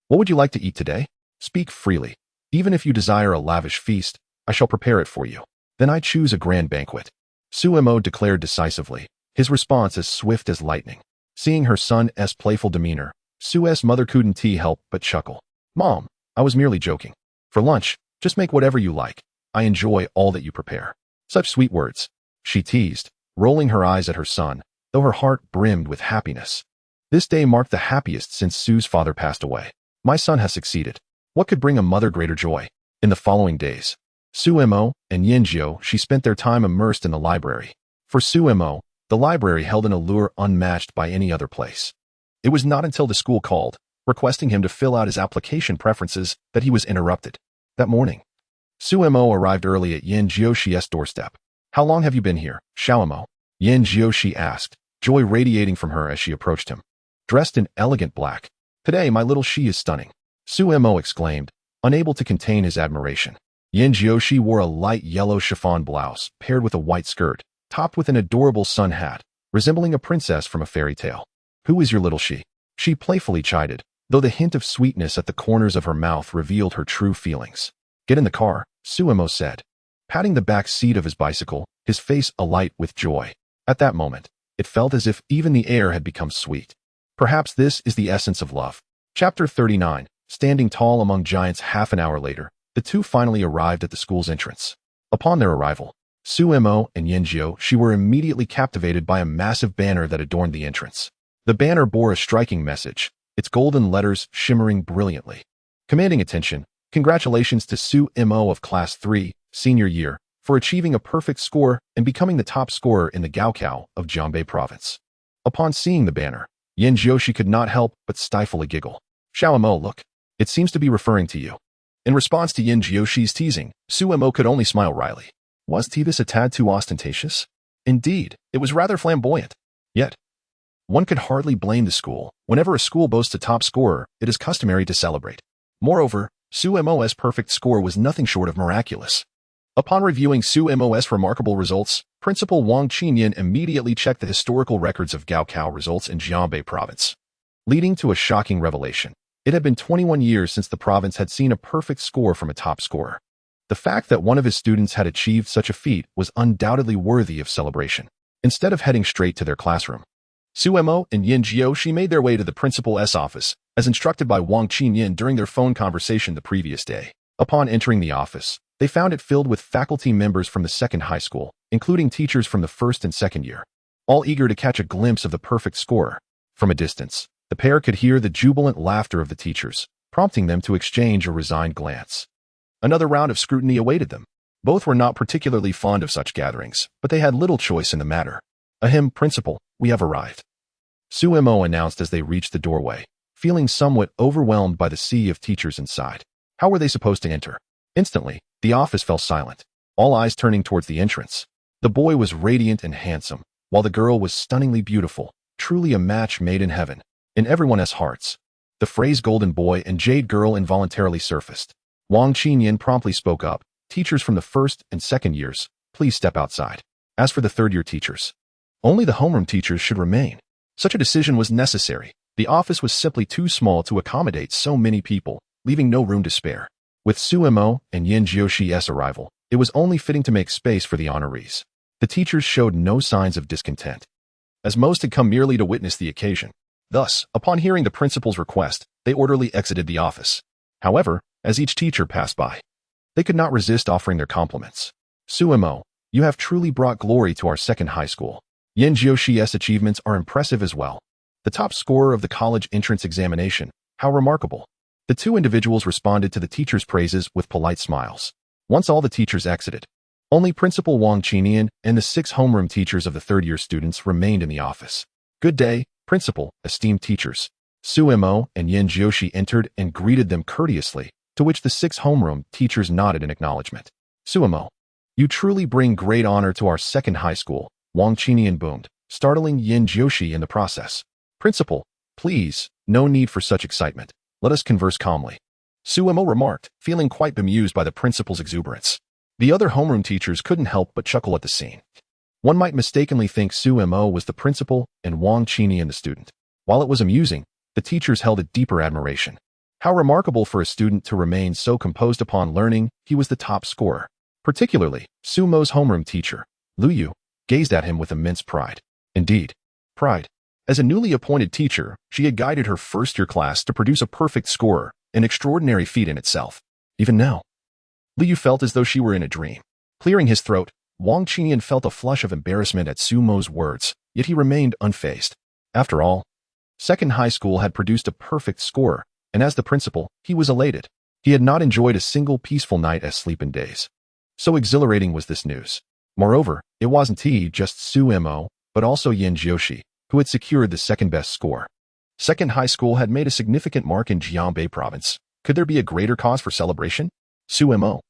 what would you like to eat today? Speak freely. Even if you desire a lavish feast, I shall prepare it for you. Then I choose a grand banquet. Su-mo declared decisively, his response as swift as lightning. Seeing her son's playful demeanor, Su's mother couldn't help but chuckle. Mom, I was merely joking. For lunch, just make whatever you like. I enjoy all that you prepare. Such sweet words, she teased, rolling her eyes at her son, though her heart brimmed with happiness. This day marked the happiest since Su's father passed away. My son has succeeded. What could bring a mother greater joy? In the following days, Su-mo and Yin-jioshi spent their time immersed in the library. For Su-mo, the library held an allure unmatched by any other place. It was not until the school called, requesting him to fill out his application preferences, that he was interrupted. That morning, Su-mo arrived early at Yin-jioshi's doorstep. How long have you been here, Xiaomo? Yin-jioshi asked, joy radiating from her as she approached him. Dressed in elegant black. Today my little she is stunning. Su-mo exclaimed, unable to contain his admiration. Yin-jioshi wore a light yellow chiffon blouse, paired with a white skirt, topped with an adorable sun hat, resembling a princess from a fairy tale. Who is your little she? She playfully chided, though the hint of sweetness at the corners of her mouth revealed her true feelings. Get in the car, Su-mo said. patting the back seat of his bicycle, his face alight with joy. At that moment, it felt as if even the air had become sweet. Perhaps this is the essence of love. Chapter 39. Standing tall among giants. Half an hour later, the two finally arrived at the school's entrance. Upon their arrival, Suemo and Yenjioshi were immediately captivated by a massive banner that adorned the entrance. The banner bore a striking message, its golden letters shimmering brilliantly. Commanding attention, congratulations to Suemo of Class 3, Senior Year, for achieving a perfect score and becoming the top scorer in the Gaokao of Jianbei Province. Upon seeing the banner, Yenjioshi could not help but stifle a giggle. Xiaomo, look. It seems to be referring to you. In response to Yenjioshi's teasing, Suemo could only smile wryly. Was this a tad too ostentatious? Indeed, it was rather flamboyant. Yet, one could hardly blame the school. Whenever a school boasts a top scorer, it is customary to celebrate. Moreover, Suemo's perfect score was nothing short of miraculous. Upon reviewing Suemo's remarkable results, Principal Wang Qinyan immediately checked the historical records of Gaokao results in Jianbei Province, leading to a shocking revelation. It had been 21 years since the province had seen a perfect score from a top scorer. The fact that one of his students had achieved such a feat was undoubtedly worthy of celebration. Instead of heading straight to their classroom, Suemo and Yenjioshi made their way to the principal's office, as instructed by Wang Qinyan during their phone conversation the previous day. Upon entering the office, they found it filled with faculty members from the second high school, including teachers from the first and second year, all eager to catch a glimpse of the perfect scorer. From a distance, the pair could hear the jubilant laughter of the teachers, prompting them to exchange a resigned glance. Another round of scrutiny awaited them. Both were not particularly fond of such gatherings, but they had little choice in the matter. Ahem, Principal, we have arrived. Suemo announced as they reached the doorway, feeling somewhat overwhelmed by the sea of teachers inside. How were they supposed to enter? Instantly, the office fell silent, all eyes turning towards the entrance. The boy was radiant and handsome, while the girl was stunningly beautiful, truly a match made in heaven. In everyone's hearts, the phrase golden boy and jade girl involuntarily surfaced. Wang Qinyan promptly spoke up. Teachers from the first and second years, please step outside. As for the third-year teachers, only the homeroom teachers should remain. Such a decision was necessary. The office was simply too small to accommodate so many people, leaving no room to spare. With Suemo and Yenjioshi's arrival, it was only fitting to make space for the honorees. The teachers showed no signs of discontent, as most had come merely to witness the occasion. Thus, upon hearing the principal's request, they orderly exited the office. However, as each teacher passed by, they could not resist offering their compliments. Suemo, you have truly brought glory to our second high school. Yenjioshi's achievements are impressive as well. The top scorer of the college entrance examination, how remarkable. The two individuals responded to the teacher's praises with polite smiles. Once all the teachers exited, only Principal Wang Qinyan and the 6 homeroom teachers of the third-year students remained in the office. Good day, Principal, esteemed teachers. Suemo and Yenjioshi entered and greeted them courteously, to which the 6 homeroom teachers nodded in acknowledgement. Suemo, you truly bring great honor to our second high school, Wang Qinyan boomed, startling Yenjioshi in the process. Principal, please, no need for such excitement. Let us converse calmly. Suemo remarked, feeling quite bemused by the principal's exuberance. The other homeroom teachers couldn't help but chuckle at the scene. One might mistakenly think Suemo was the principal and Wang Qinyan the student. While it was amusing, the teachers held a deeper admiration. How remarkable for a student to remain so composed upon learning he was the top scorer. Particularly, Sumo's homeroom teacher, Lu Yu, gazed at him with immense pride. Indeed, pride. As a newly appointed teacher, she had guided her first-year class to produce a perfect scorer, an extraordinary feat in itself. Even now, Lu Yu felt as though she were in a dream. Clearing his throat, Wang Qinyan felt a flush of embarrassment at Sumo's words, yet he remained unfazed. After all, second high school had produced a perfect scorer, and as the principal, he was elated. He had not enjoyed a single peaceful night as sleep in days. So exhilarating was this news. Moreover, it wasn't just Suemo, but also Yenjioshi, who had secured the second-best score. Second high school had made a significant mark in Jianbei Province. Could there be a greater cause for celebration? Suemo,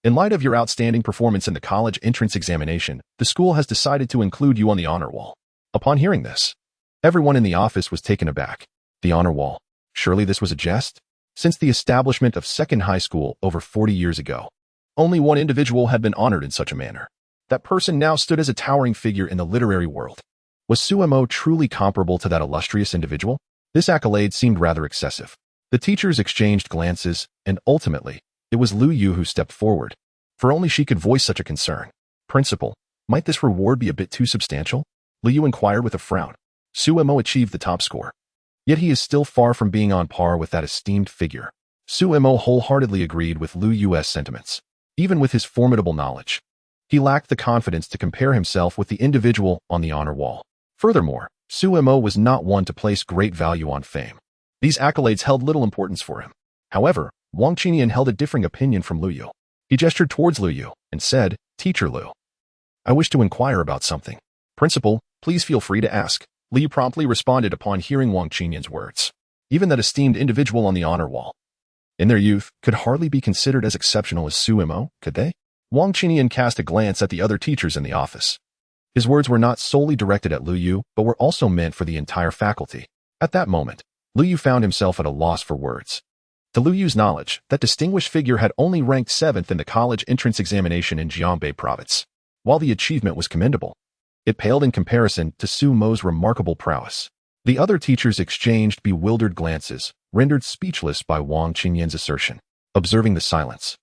in light of your outstanding performance in the college entrance examination, the school has decided to include you on the honor wall. Upon hearing this, everyone in the office was taken aback. The honor wall. Surely this was a jest? Since the establishment of second high school over 40 years ago, only one individual had been honored in such a manner. That person now stood as a towering figure in the literary world. Was Suemo truly comparable to that illustrious individual? This accolade seemed rather excessive. The teachers exchanged glances, and ultimately, it was Lu Yu who stepped forward. for only she could voice such a concern. Principal, might this reward be a bit too substantial? Liu inquired with a frown. Su Mo achieved the top score. Yet he is still far from being on par with that esteemed figure. Su Mo wholeheartedly agreed with Liu Yu's sentiments. Even with his formidable knowledge, he lacked the confidence to compare himself with the individual on the honor wall. Furthermore, Su Mo was not one to place great value on fame. These accolades held little importance for him. However, Wang Qinian held a differing opinion from Liu Yu. He gestured towards Liu Yu and said, "Teacher Liu, I wish to inquire about something." "Principal, please feel free to ask," Liu promptly responded upon hearing Wang Qinian's words. Even that esteemed individual on the honor wall, in their youth, could hardly be considered as exceptional as Su Mo, could they? Wang Qinian cast a glance at the other teachers in the office. His words were not solely directed at Liu Yu, but were also meant for the entire faculty. At that moment, Liu Yu found himself at a loss for words. To Liu Yu's knowledge, that distinguished figure had only ranked 7th in the college entrance examination in Jianbei province. While the achievement was commendable, it paled in comparison to Su Mo's remarkable prowess. The other teachers exchanged bewildered glances, rendered speechless by Wang Qinian's assertion. Observing the silence,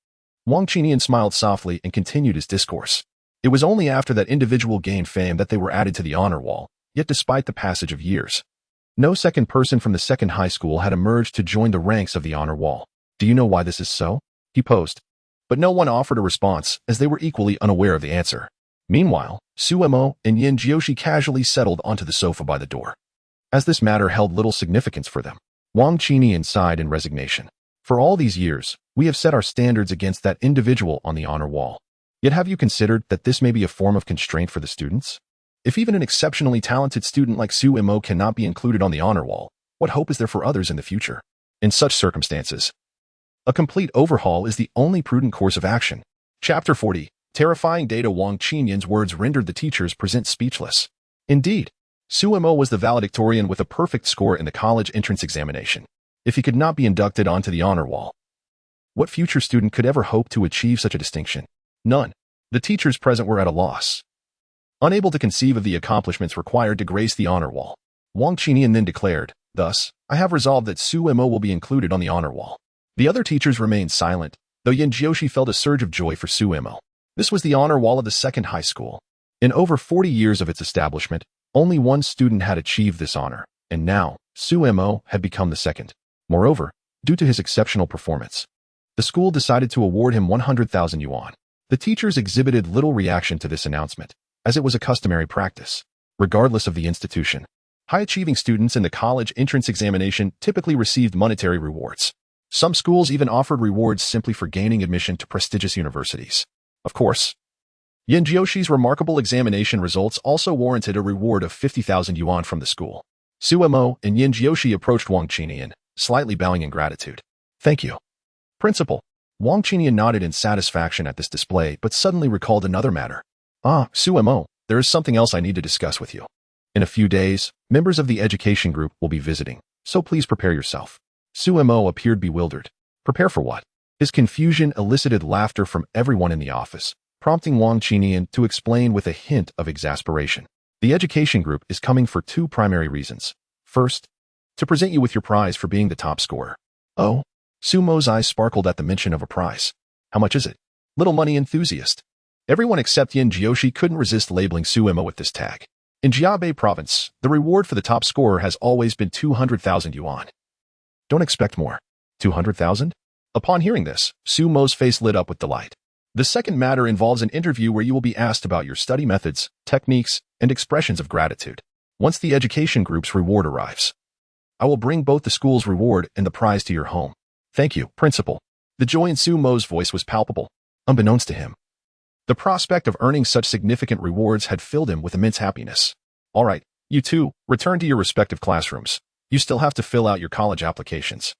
Wang Qinian smiled softly and continued his discourse. It was only after that individual gained fame that they were added to the honor wall, yet despite the passage of years, no second person from the second high school had emerged to join the ranks of the honor wall. "Do you know why this is so?" he posed. But no one offered a response, as they were equally unaware of the answer. Meanwhile, Su Mo and Yin Jiushi casually settled onto the sofa by the door. As this matter held little significance for them, Wang Qinian sighed in resignation. "For all these years, we have set our standards against that individual on the honor wall. Yet have you considered that this may be a form of constraint for the students? If even an exceptionally talented student like Su Mo cannot be included on the honor wall, what hope is there for others in the future? In such circumstances, a complete overhaul is the only prudent course of action." Chapter 40. Terrifying data. Wang Qinian's words rendered the teachers present speechless. Indeed, Su Mo was the valedictorian with a perfect score in the college entrance examination. If he could not be inducted onto the honor wall, what future student could ever hope to achieve such a distinction? None. The teachers present were at a loss. Unable to conceive of the accomplishments required to grace the honor wall, Wang Qinian then declared, "Thus, I have resolved that Su Mo will be included on the honor wall." The other teachers remained silent, though Yin Jiushi felt a surge of joy for Su Mo. This was the honor wall of the second high school. In over 40 years of its establishment, only one student had achieved this honor, and now, Su Mo had become the second. Moreover, due to his exceptional performance, the school decided to award him 100,000 yuan. The teachers exhibited little reaction to this announcement, as it was a customary practice. Regardless of the institution, high-achieving students in the college entrance examination typically received monetary rewards. Some schools even offered rewards simply for gaining admission to prestigious universities. Of course, Yin Jiushi's remarkable examination results also warranted a reward of 50,000 yuan from the school. Su Mo and Yin Jiushi approached Wang Qinian, slightly bowing in gratitude. "Thank you, Principal." Wang Qinian nodded in satisfaction at this display, but suddenly recalled another matter. Su Mo, there is something else I need to discuss with you. In a few days, members of the education group will be visiting, so please prepare yourself." Su Mo appeared bewildered. Prepare for what? His confusion elicited laughter from everyone in the office, prompting Wang Qinian to explain with a hint of exasperation. "The education group is coming for 2 primary reasons. First, to present you with your prize for being the top scorer." "Oh?" Su Mo's eyes sparkled at the mention of a prize. "How much is it?" "Little money enthusiast." Everyone except Yin Jiushi couldn't resist labeling Su Mo with this tag. In Jianbei province, the reward for the top scorer has always been 200,000 yuan. "Don't expect more." 200,000? Upon hearing this, Su Mo's face lit up with delight. "The second matter involves an interview where you will be asked about your study methods, techniques, and expressions of gratitude. Once the education group's reward arrives, I will bring both the school's reward and the prize to your home." "Thank you, Principal." The joy in Su Mo's voice was palpable. Unbeknownst to him, the prospect of earning such significant rewards had filled him with immense happiness. "All right, you two, return to your respective classrooms. You still have to fill out your college applications."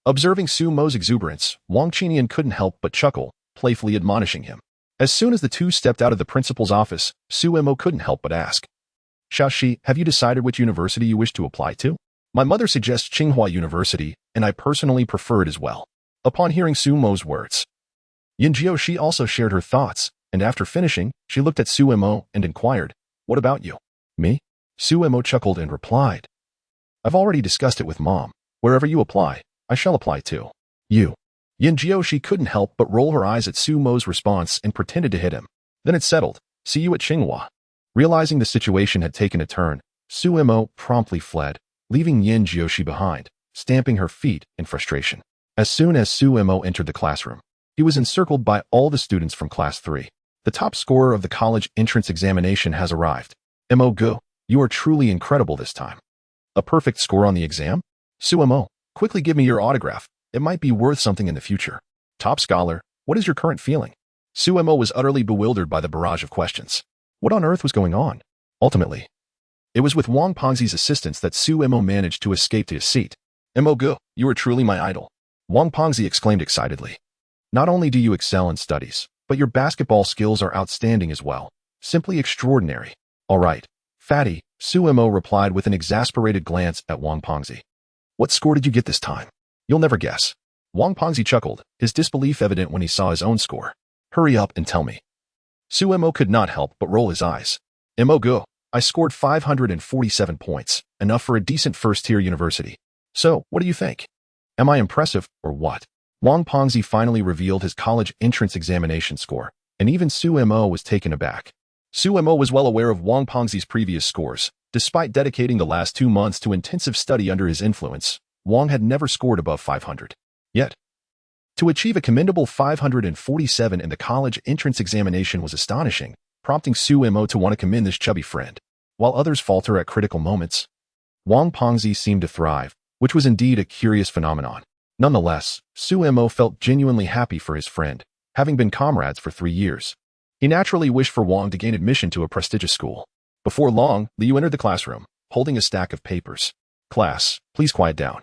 Observing Su Mo's exuberance, Wang Qinian couldn't help but chuckle, playfully admonishing him. As soon as the two stepped out of the principal's office, Su Mo couldn't help but ask, "Xiaoxi, have you decided which university you wish to apply to?" "My mother suggests Tsinghua University, and I personally prefer it as well." Upon hearing Su Mo's words, Yin Jiushi also shared her thoughts, and after finishing, she looked at Su Mo and inquired, "What about you?" "Me?" Su Mo chuckled and replied, "I've already discussed it with Mom. Wherever you apply, I shall apply too." "You?" Yin Jiaoshi couldn't help but roll her eyes at Su Mo's response and pretended to hit him. Then it settled. See you at Tsinghua. Realizing the situation had taken a turn, Su Mo promptly fled, leaving Yin Jiaoshi behind, stamping her feet in frustration. As soon as Su Mo entered the classroom, he was encircled by all the students from Class 3. The top scorer of the college entrance examination has arrived. Mo Go, you are truly incredible this time. A perfect score on the exam? Su Mo, quickly give me your autograph. It might be worth something in the future. Top scholar, what is your current feeling? Su Mo was utterly bewildered by the barrage of questions. What on earth was going on? Ultimately, it was with Wang Pengzi's assistance that Su Mo managed to escape to his seat. Mo Go, you are truly my idol. Wang Pengzi exclaimed excitedly. Not only do you excel in studies, but your basketball skills are outstanding as well. Simply extraordinary. All right, fatty, Su Mo replied with an exasperated glance at Wang Pengzi. What score did you get this time? You'll never guess. Wang Pengzi chuckled, his disbelief evident when he saw his own score. Hurry up and tell me. Su Mo could not help but roll his eyes. Mo Go, I scored 547 points, enough for a decent first-tier university. So, what do you think? Am I impressive, or what? Wang Pengzi finally revealed his college entrance examination score, and even Su Mo was taken aback. Su Mo was well aware of Wang Pengzi's previous scores. Despite dedicating the last 2 months to intensive study under his influence, Wang had never scored above 500. Yet, to achieve a commendable 547 in the college entrance examination was astonishing, prompting Su Mo to want to commend this chubby friend. While others falter at critical moments, Wang Pengzi seemed to thrive, which was indeed a curious phenomenon. Nonetheless, Su Mo felt genuinely happy for his friend, having been comrades for 3 years. He naturally wished for Wang to gain admission to a prestigious school. Before long, Liu entered the classroom, holding a stack of papers. Class, please quiet down.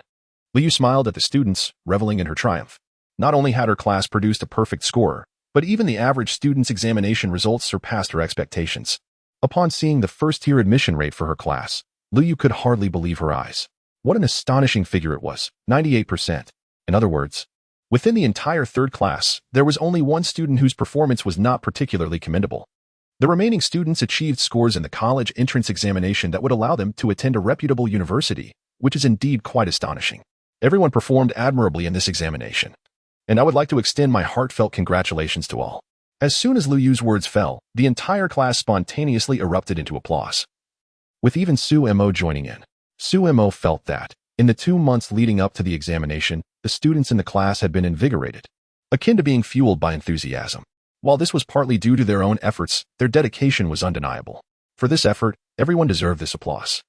Liu smiled at the students, reveling in her triumph. Not only had her class produced a perfect score, but even the average student's examination results surpassed her expectations. Upon seeing the first-tier admission rate for her class, Liu could hardly believe her eyes. What an astonishing figure it was, 98%. In other words, within the entire third class, there was only one student whose performance was not particularly commendable. The remaining students achieved scores in the college entrance examination that would allow them to attend a reputable university, which is indeed quite astonishing. Everyone performed admirably in this examination, and I would like to extend my heartfelt congratulations to all. As soon as Liu Yu's words fell, the entire class spontaneously erupted into applause. With even Su Mo joining in, Su Mo felt that, in the 2 months leading up to the examination, the students in the class had been invigorated, akin to being fueled by enthusiasm. While this was partly due to their own efforts, their dedication was undeniable. For this effort, everyone deserved this applause.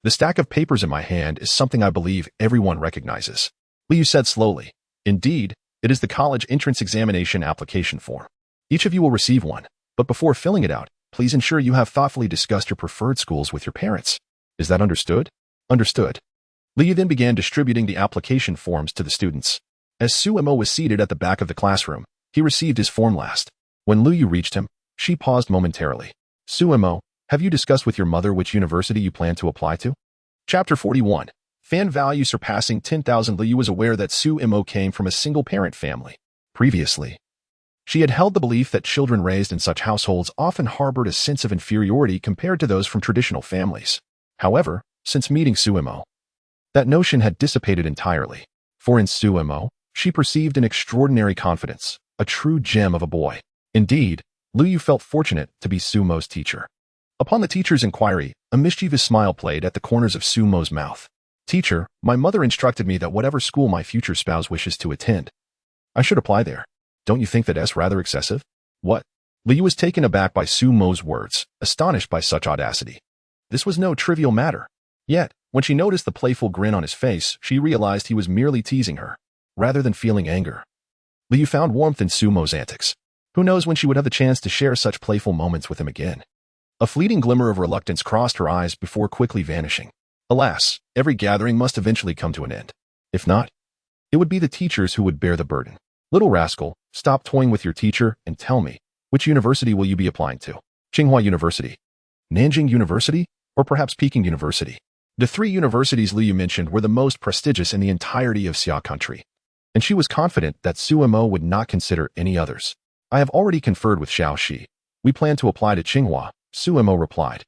The stack of papers in my hand is something I believe everyone recognizes. Liu said slowly. Indeed, it is the college entrance examination application form. Each of you will receive one, but before filling it out, please ensure you have thoughtfully discussed your preferred schools with your parents. Is that understood? Understood. Liu then began distributing the application forms to the students. As Su Mo was seated at the back of the classroom, he received his form last. When Liu reached him, she paused momentarily. Su Mo, have you discussed with your mother which university you plan to apply to? Chapter 41. Fan value surpassing 10,000. Liu was aware that Su Mo came from a single-parent family. Previously, she had held the belief that children raised in such households often harbored a sense of inferiority compared to those from traditional families. However, since meeting Su Mo, that notion had dissipated entirely. For in Su Mo, she perceived an extraordinary confidence, a true gem of a boy. Indeed, Liu felt fortunate to be Su Mo's teacher. Upon the teacher's inquiry, a mischievous smile played at the corners of Su Mo's mouth. Teacher, my mother instructed me that whatever school my future spouse wishes to attend, I should apply there. Don't you think that's rather excessive? What? Liu was taken aback by Su Mo's words, astonished by such audacity. This was no trivial matter. Yet, when she noticed the playful grin on his face, she realized he was merely teasing her, rather than feeling anger. Liu found warmth in Su Mo's antics. Who knows when she would have the chance to share such playful moments with him again? A fleeting glimmer of reluctance crossed her eyes before quickly vanishing. Alas, every gathering must eventually come to an end. If not, it would be the teachers who would bear the burden. Little rascal, stop toying with your teacher and tell me, which university will you be applying to? Tsinghua University, Nanjing University, or perhaps Peking University? The 3 universities Liu mentioned were the most prestigious in the entirety of Xia country, and she was confident that Su Mo would not consider any others. I have already conferred with Xiao Shi. We plan to apply to Tsinghua, Su Mo replied,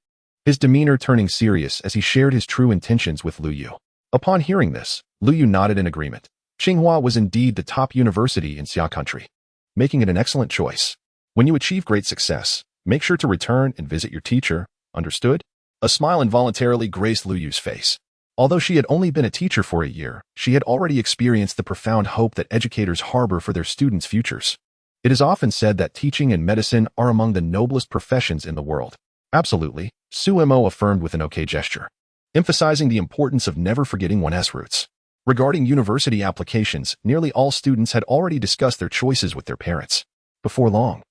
his demeanor turning serious as he shared his true intentions with Liu Yu. Upon hearing this, Liu Yu nodded in agreement. Tsinghua was indeed the top university in Xia country, making it an excellent choice. When you achieve great success, make sure to return and visit your teacher, understood? A smile involuntarily graced Lu Yu's face. Although she had only been a teacher for a year, she had already experienced the profound hope that educators harbor for their students' futures. It is often said that teaching and medicine are among the noblest professions in the world. Absolutely, Su Mo affirmed with an okay gesture, emphasizing the importance of never forgetting one's roots. Regarding university applications, nearly all students had already discussed their choices with their parents. Before long,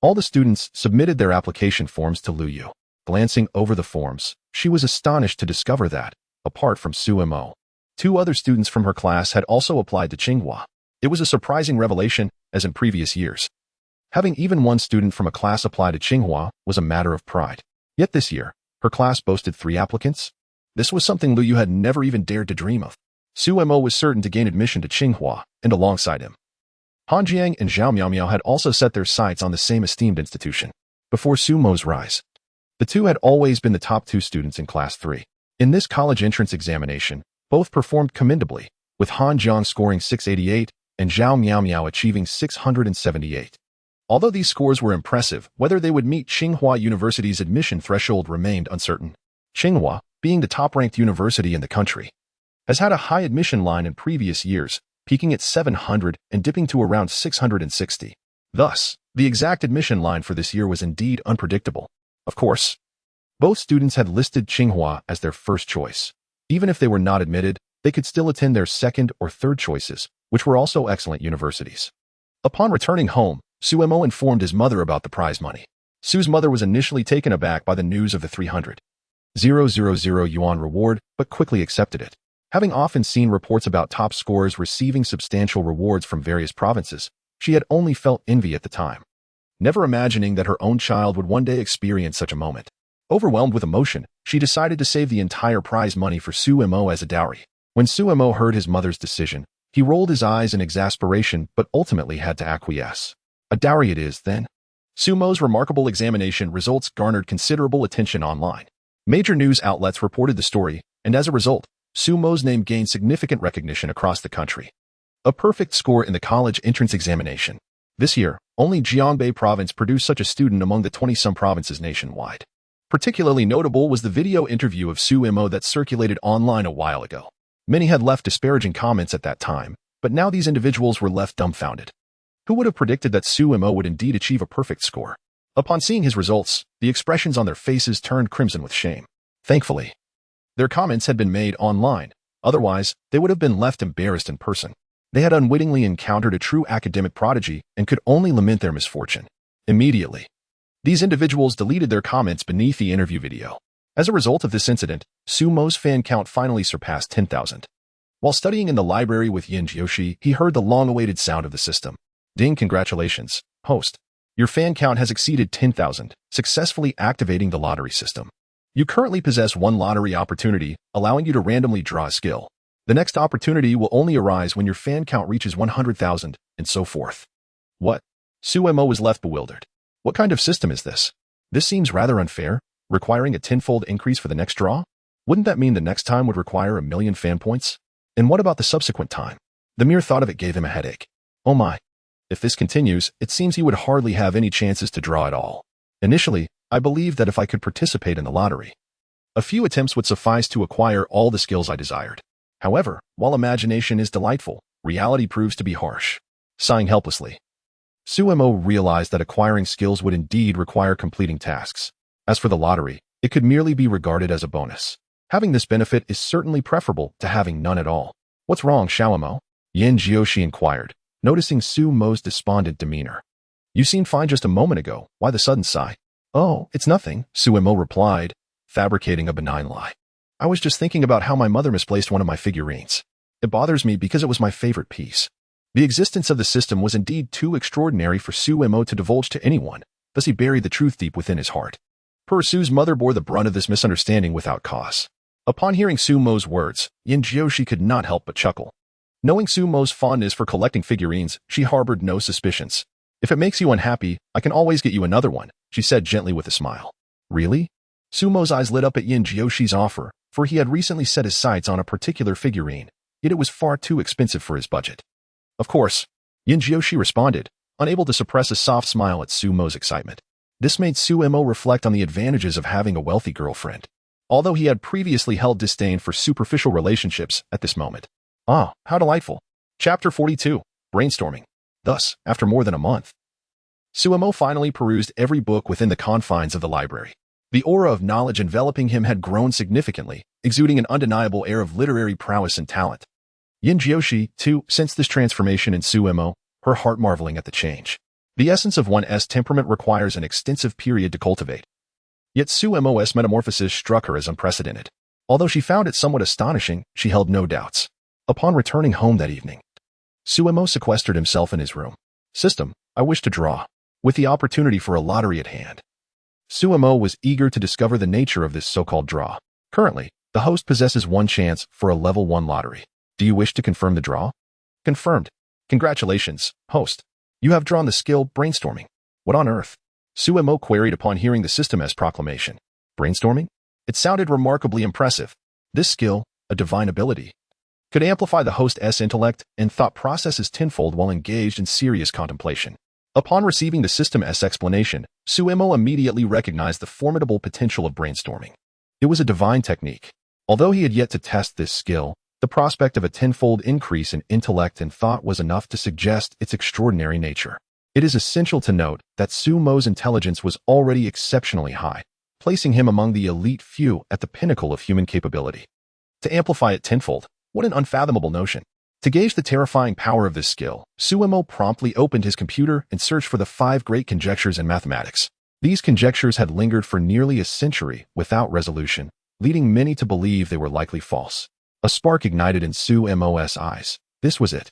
all the students submitted their application forms to Lu Yu. Glancing over the forms, she was astonished to discover that, apart from Su Mo, 2 other students from her class had also applied to Tsinghua. It was a surprising revelation, as in previous years. Having even one student from a class apply to Tsinghua was a matter of pride. Yet this year, her class boasted 3 applicants. This was something Lu Yu had never even dared to dream of. Su Mo was certain to gain admission to Tsinghua, and alongside him, Han Jiang and Zhao Miaomiao had also set their sights on the same esteemed institution. Before Su Mo's rise, the two had always been the top 2 students in Class 3. In this college entrance examination, both performed commendably, with Han Jiang scoring 688 and Zhao Miaomiao achieving 678. Although these scores were impressive, whether they would meet Tsinghua University's admission threshold remained uncertain. Tsinghua, being the top-ranked university in the country, has had a high admission line in previous years, peaking at 700 and dipping to around 660. Thus, the exact admission line for this year was indeed unpredictable. Of course, both students had listed Tsinghua as their first choice. Even if they were not admitted, they could still attend their second or third choices, which were also excellent universities. Upon returning home, Su Mo informed his mother about the prize money. Su's mother was initially taken aback by the news of the 300,000 yuan reward, but quickly accepted it. Having often seen reports about top scorers receiving substantial rewards from various provinces, she had only felt envy at the time, never imagining that her own child would one day experience such a moment. Overwhelmed with emotion, she decided to save the entire prize money for Su Mo as a dowry. When Su Mo heard his mother's decision, he rolled his eyes in exasperation but ultimately had to acquiesce. A dowry it is, then? Su Mo's remarkable examination results garnered considerable attention online. Major news outlets reported the story, and as a result, Su Mo's name gained significant recognition across the country. A perfect score in the college entrance examination. This year, only Jiangbei province produced such a student among the 20-some provinces nationwide. Particularly notable was the video interview of Su Mo that circulated online a while ago. Many had left disparaging comments at that time, but now these individuals were left dumbfounded. Who would have predicted that Su Mo would indeed achieve a perfect score? Upon seeing his results, the expressions on their faces turned crimson with shame. Thankfully, their comments had been made online, otherwise they would have been left embarrassed in person. They had unwittingly encountered a true academic prodigy and could only lament their misfortune. Immediately, these individuals deleted their comments beneath the interview video. As a result of this incident, Su Mo's fan count finally surpassed 10,000. While studying in the library with Yin Jiushi, he heard the long-awaited sound of the system. Ding, congratulations, host. Your fan count has exceeded 10,000, successfully activating the lottery system. You currently possess 1 lottery opportunity, allowing you to randomly draw a skill. The next opportunity will only arise when your fan count reaches 100,000, and so forth. What? Su Mo was left bewildered. What kind of system is this? This seems rather unfair, requiring a 10-fold increase for the next draw? Wouldn't that mean the next time would require 1,000,000 fan points? And what about the subsequent time? The mere thought of it gave him a headache. Oh my. If this continues, it seems he would hardly have any chances to draw at all. Initially, I believed that if I could participate in the lottery, a few attempts would suffice to acquire all the skills I desired. However, while imagination is delightful, reality proves to be harsh. Sighing helplessly, Su Mo realized that acquiring skills would indeed require completing tasks. As for the lottery, it could merely be regarded as a bonus. Having this benefit is certainly preferable to having none at all. What's wrong, Xiaomo? Yin Jiushi inquired, noticing Su Mo's despondent demeanor. You seemed fine just a moment ago. Why the sudden sigh? Oh, it's nothing, Su Mo replied, fabricating a benign lie. I was just thinking about how my mother misplaced one of my figurines. It bothers me because it was my favorite piece. The existence of the system was indeed too extraordinary for Su Mo to divulge to anyone, thus he buried the truth deep within his heart. Su's mother bore the brunt of this misunderstanding without cause. Upon hearing Su Mo's words, Yin Jiushi could not help but chuckle. Knowing Su Mo's fondness for collecting figurines, she harbored no suspicions. If it makes you unhappy, I can always get you another one, she said gently with a smile. Really? Su Mo's eyes lit up at Yin Jiushi's offer, for he had recently set his sights on a particular figurine, yet it was far too expensive for his budget. Of course, Yin Jiushi responded, unable to suppress a soft smile at Sumo's excitement. This made Sumo reflect on the advantages of having a wealthy girlfriend, although he had previously held disdain for superficial relationships at this moment. Ah, how delightful. Chapter 42, Brainstorming. Thus, after more than a month, Sumo finally perused every book within the confines of the library. The aura of knowledge enveloping him had grown significantly, exuding an undeniable air of literary prowess and talent. Yin Jiushi, too, sensed this transformation in Sumo, her heart marveling at the change. The essence of one's temperament requires an extensive period to cultivate. Yet Sumo's metamorphosis struck her as unprecedented. Although she found it somewhat astonishing, she held no doubts. Upon returning home that evening, Sumo sequestered himself in his room. System, I wish to draw. With the opportunity for a lottery at hand, Sumo was eager to discover the nature of this so-called draw. Currently, the host possesses one chance for a level 1 lottery. Do you wish to confirm the draw? Confirmed. Congratulations, host. You have drawn the skill brainstorming. What on earth? Sumo queried upon hearing the system's proclamation. Brainstorming? It sounded remarkably impressive. This skill, a divine ability, could amplify the host's intellect and thought processes tenfold while engaged in serious contemplation. Upon receiving the system's explanation, Sumo immediately recognized the formidable potential of brainstorming. It was a divine technique. Although he had yet to test this skill, the prospect of a tenfold increase in intellect and thought was enough to suggest its extraordinary nature. It is essential to note that Sumo's intelligence was already exceptionally high, placing him among the elite few at the pinnacle of human capability. To amplify it tenfold, what an unfathomable notion. To gauge the terrifying power of this skill, Sumo promptly opened his computer and searched for the 5 great conjectures in mathematics. These conjectures had lingered for nearly a century without resolution, leading many to believe they were likely false. A spark ignited in Sumo's eyes. This was it.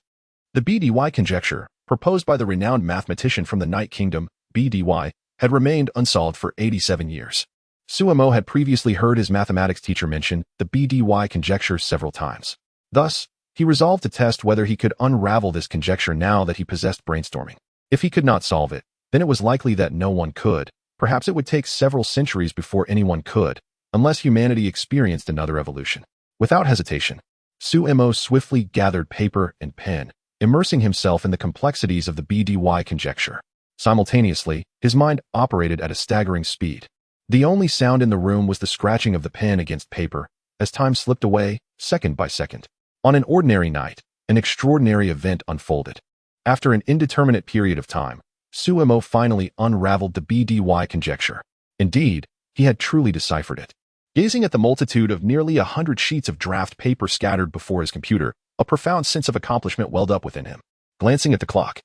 The BDY conjecture, proposed by the renowned mathematician from the Night Kingdom, BDY, had remained unsolved for 87 years. Sumo had previously heard his mathematics teacher mention the BDY conjecture several times. Thus, he resolved to test whether he could unravel this conjecture now that he possessed brainstorming. If he could not solve it, then it was likely that no one could. Perhaps it would take several centuries before anyone could, unless humanity experienced another evolution. Without hesitation, Sumo swiftly gathered paper and pen, immersing himself in the complexities of the BDY conjecture. Simultaneously, his mind operated at a staggering speed. The only sound in the room was the scratching of the pen against paper, as time slipped away, second by second. On an ordinary night, an extraordinary event unfolded. After an indeterminate period of time, Sumo finally unraveled the BDY conjecture. Indeed, he had truly deciphered it. Gazing at the multitude of nearly 100 sheets of draft paper scattered before his computer, a profound sense of accomplishment welled up within him. Glancing at the clock,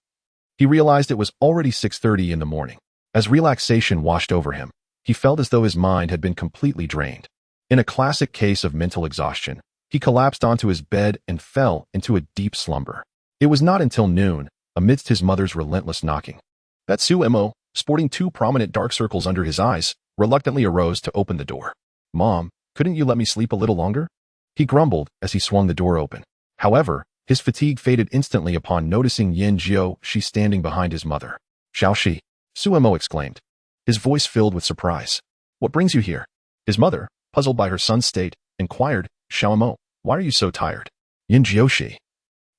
he realized it was already 6:30 in the morning. As relaxation washed over him, he felt as though his mind had been completely drained. In a classic case of mental exhaustion, he collapsed onto his bed and fell into a deep slumber. It was not until noon, amidst his mother's relentless knocking, that Sumo, sporting 2 prominent dark circles under his eyes, reluctantly arose to open the door. Mom, couldn't you let me sleep a little longer? He grumbled as he swung the door open. However, his fatigue faded instantly upon noticing Yin Jiushi standing behind his mother. Xiaoxi, Sumo exclaimed, his voice filled with surprise. What brings you here? His mother, puzzled by her son's state, inquired, Xiaomo, why are you so tired? Yin Jiushi,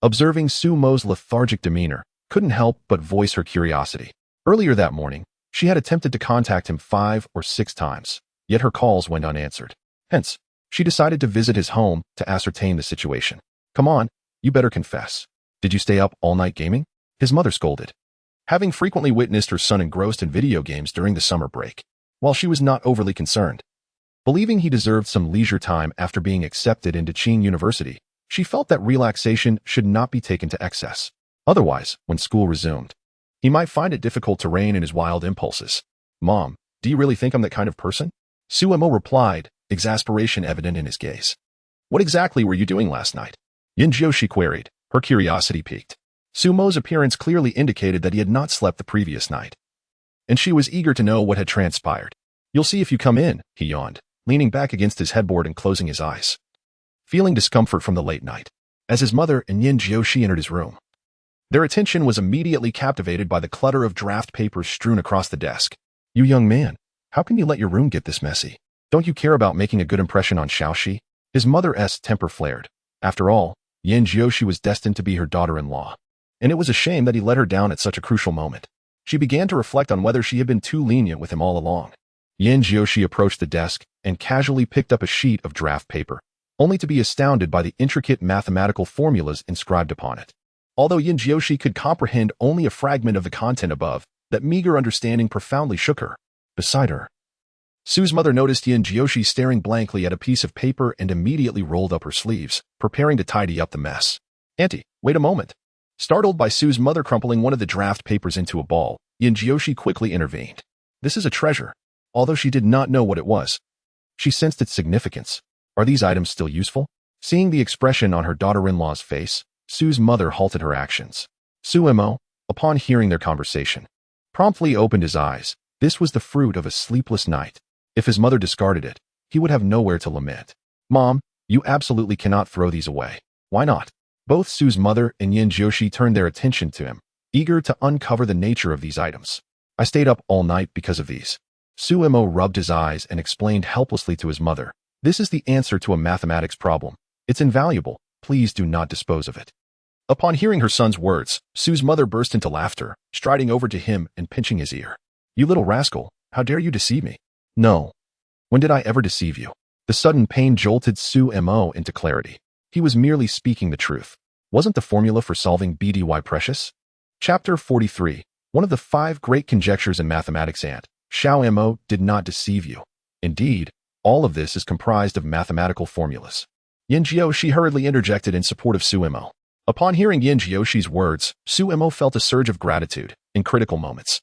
observing Sumo's lethargic demeanor, couldn't help but voice her curiosity. Earlier that morning, she had attempted to contact him 5 or 6 times, yet her calls went unanswered. Hence, she decided to visit his home to ascertain the situation. Come on, you better confess. Did you stay up all night gaming? His mother scolded, having frequently witnessed her son engrossed in video games during the summer break. While she was not overly concerned, believing he deserved some leisure time after being accepted into Qing University, she felt that relaxation should not be taken to excess. Otherwise, when school resumed, he might find it difficult to rein in his wild impulses. Mom, do you really think I'm that kind of person? Sumo replied, exasperation evident in his gaze. What exactly were you doing last night? Yin Jiushi queried, her curiosity piqued. Sumo's appearance clearly indicated that he had not slept the previous night, and she was eager to know what had transpired. You'll see if you come in, he yawned, leaning back against his headboard and closing his eyes, feeling discomfort from the late night. As his mother and Yin Jiushi entered his room, their attention was immediately captivated by the clutter of draft papers strewn across the desk. You young man, how can you let your room get this messy? Don't you care about making a good impression on Xiaoxi? His mother's temper flared. After all, Yin Jiushi was destined to be her daughter-in-law, and it was a shame that he let her down at such a crucial moment. She began to reflect on whether she had been too lenient with him all along. Yin Jiushi approached the desk and casually picked up a sheet of draft paper, only to be astounded by the intricate mathematical formulas inscribed upon it. Although Yin Jiushi could comprehend only a fragment of the content above, that meager understanding profoundly shook her. Beside her, Sue's mother noticed Yin Jiushi staring blankly at a piece of paper and immediately rolled up her sleeves, preparing to tidy up the mess. "Auntie, wait a moment." Startled by Sue's mother crumpling one of the draft papers into a ball, Yin Jiushi quickly intervened. "This is a treasure." Although she did not know what it was, she sensed its significance. Are these items still useful? Seeing the expression on her daughter-in-law's face, Sue's mother halted her actions. Suemo, upon hearing their conversation, promptly opened his eyes. This was the fruit of a sleepless night. If his mother discarded it, he would have nowhere to lament. "Mom, you absolutely cannot throw these away." "Why not?" Both Sue's mother and Yin Jiushi turned their attention to him, eager to uncover the nature of these items. "I stayed up all night because of these." Suemo rubbed his eyes and explained helplessly to his mother. "This is the answer to a mathematics problem. It's invaluable. Please do not dispose of it." Upon hearing her son's words, Sue's mother burst into laughter, striding over to him and pinching his ear. "You little rascal, how dare you deceive me?" "No. When did I ever deceive you?" The sudden pain jolted Suemo into clarity. He was merely speaking the truth. Wasn't the formula for solving BDY precious? Chapter 43. One of the 5 great conjectures in mathematics. And Xiaomo did not deceive you. Indeed, all of this is comprised of mathematical formulas. Yin Jiushi hurriedly interjected in support of Suemo. Upon hearing Yin Jiushi's words, Suemo felt a surge of gratitude. In critical moments,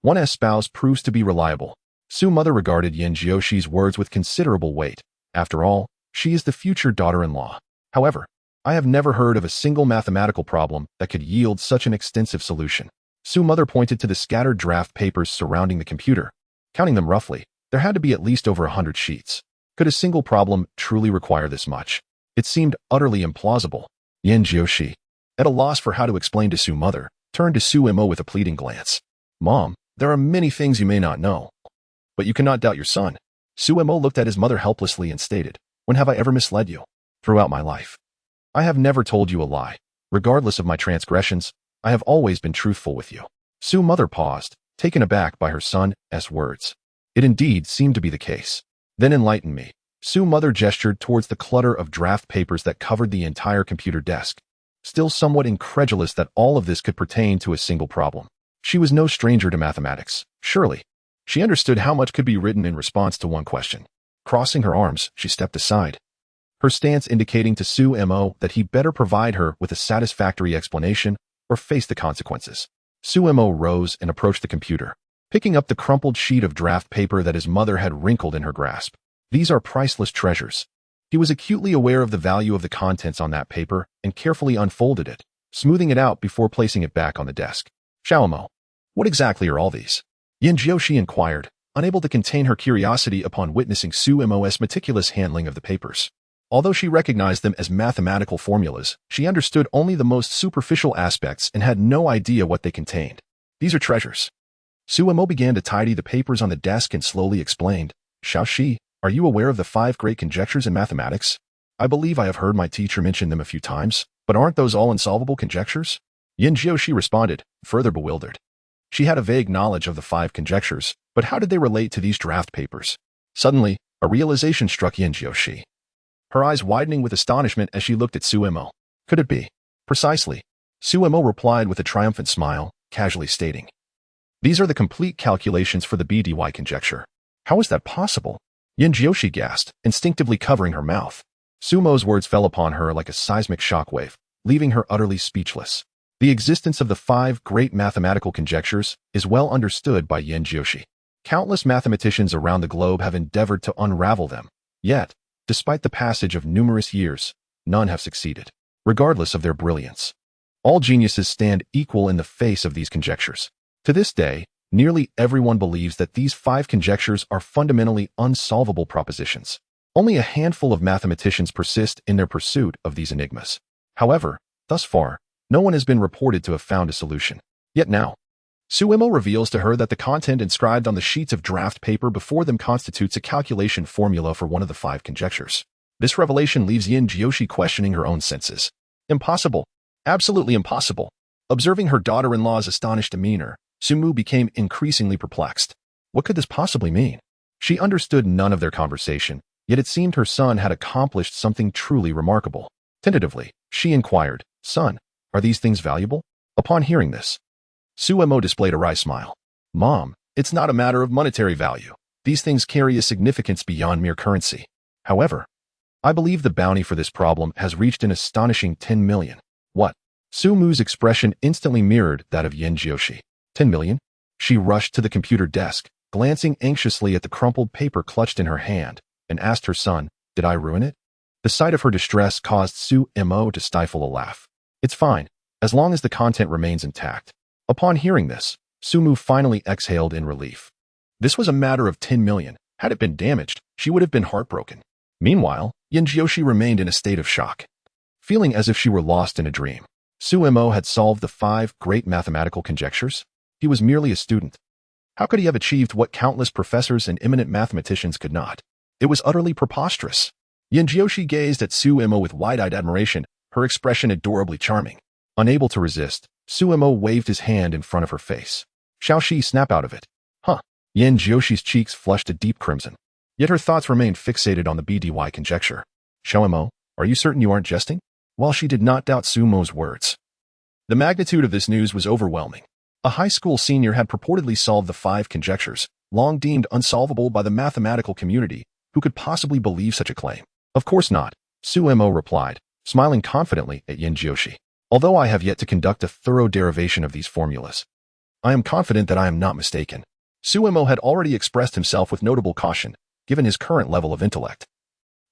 one's spouse proves to be reliable. Sue's mother regarded Yin Jiushi's words with considerable weight. After all, she is the future daughter-in-law. However, I have never heard of a single mathematical problem that could yield such an extensive solution. Sue's mother pointed to the scattered draft papers surrounding the computer. Counting them roughly, there had to be at least over 100 sheets. Could a single problem truly require this much? It seemed utterly implausible. Yin Jiushi, at a loss for how to explain to Sue's mother, turned to Suemo with a pleading glance. "Mom, there are many things you may not know, but you cannot doubt your son." Suemo looked at his mother helplessly and stated, "When have I ever misled you?" "Throughout my life. I have never told you a lie. Regardless of my transgressions, I have always been truthful with you." Sue's mother paused, taken aback by her son's words. It indeed seemed to be the case. "Then enlighten me." Sue's mother gestured towards the clutter of draft papers that covered the entire computer desk, still somewhat incredulous that all of this could pertain to a single problem. She was no stranger to mathematics, surely. She understood how much could be written in response to one question. Crossing her arms, she stepped aside, her stance indicating to Suemo that he better provide her with a satisfactory explanation or face the consequences. Suemo rose and approached the computer, picking up the crumpled sheet of draft paper that his mother had wrinkled in her grasp. These are priceless treasures. He was acutely aware of the value of the contents on that paper and carefully unfolded it, smoothing it out before placing it back on the desk. "Xiaomo, what exactly are all these?" Yin Jiushi inquired, unable to contain her curiosity upon witnessing Suemo's meticulous handling of the papers. Although she recognized them as mathematical formulas, she understood only the most superficial aspects and had no idea what they contained. "These are treasures." Suemo began to tidy the papers on the desk and slowly explained. "Xiaoshi, are you aware of the 5 great conjectures in mathematics? I believe I have heard my teacher mention them a few times, but aren't those all unsolvable conjectures?" Yin Jiushi responded, further bewildered. She had a vague knowledge of the 5 conjectures, but how did they relate to these draft papers? Suddenly, a realization struck Yin Jiushi, her eyes widening with astonishment as she looked at Suemo. "Could it be?" "Precisely." Suemo replied with a triumphant smile, casually stating, "These are the complete calculations for the BDY conjecture." "How is that possible?" Yin Jiushi gasped, instinctively covering her mouth. Suemo's words fell upon her like a seismic shockwave, leaving her utterly speechless. The existence of the 5 great mathematical conjectures is well understood by Yin Jiushi. Countless mathematicians around the globe have endeavored to unravel them. Yet, despite the passage of numerous years, none have succeeded, regardless of their brilliance. All geniuses stand equal in the face of these conjectures. To this day, nearly everyone believes that these 5 conjectures are fundamentally unsolvable propositions. Only a handful of mathematicians persist in their pursuit of these enigmas. However, thus far, no one has been reported to have found a solution. Yet now, Suemo reveals to her that the content inscribed on the sheets of draft paper before them constitutes a calculation formula for one of the 5 conjectures. This revelation leaves Yin Jiushi questioning her own senses. Impossible. Absolutely impossible. Observing her daughter-in-law's astonished demeanor, Sumu became increasingly perplexed. What could this possibly mean? She understood none of their conversation, yet it seemed her son had accomplished something truly remarkable. Tentatively, she inquired, "Son, are these things valuable?" Upon hearing this, Suemo displayed a wry smile. "Mom, it's not a matter of monetary value. These things carry a significance beyond mere currency. However, I believe the bounty for this problem has reached an astonishing 10 million. What?" Sumu's expression instantly mirrored that of Yin Jiushi. 10 million? She rushed to the computer desk, glancing anxiously at the crumpled paper clutched in her hand, and asked her son, "Did I ruin it?" The sight of her distress caused Suemo to stifle a laugh. "It's fine, as long as the content remains intact." Upon hearing this, Sumu finally exhaled in relief. This was a matter of 10 million. Had it been damaged, she would have been heartbroken. Meanwhile, Yin Jiushi remained in a state of shock. Feeling as if she were lost in a dream, Suemo had solved the 5 great mathematical conjectures. He was merely a student. How could he have achieved what countless professors and eminent mathematicians could not? It was utterly preposterous. Yin Jiushi gazed at Suemo with wide-eyed admiration, her expression adorably charming. Unable to resist, Suemo waved his hand in front of her face. "Shall she snap out of it?" "Huh." Yin Jiushi's cheeks flushed a deep crimson. Yet her thoughts remained fixated on the BDY conjecture. "Suemo, are you certain you aren't jesting?" While she did not doubt Sumo's words, the magnitude of this news was overwhelming. A high school senior had purportedly solved the 5 conjectures, long deemed unsolvable by the mathematical community. Who could possibly believe such a claim? "Of course not," Suemo replied, smiling confidently at Yin Jiushi. "Although I have yet to conduct a thorough derivation of these formulas, I am confident that I am not mistaken." Suemo had already expressed himself with notable caution, given his current level of intellect.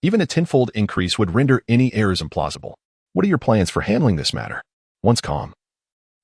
Even a tenfold increase would render any errors implausible. "What are your plans for handling this matter?" Once calm,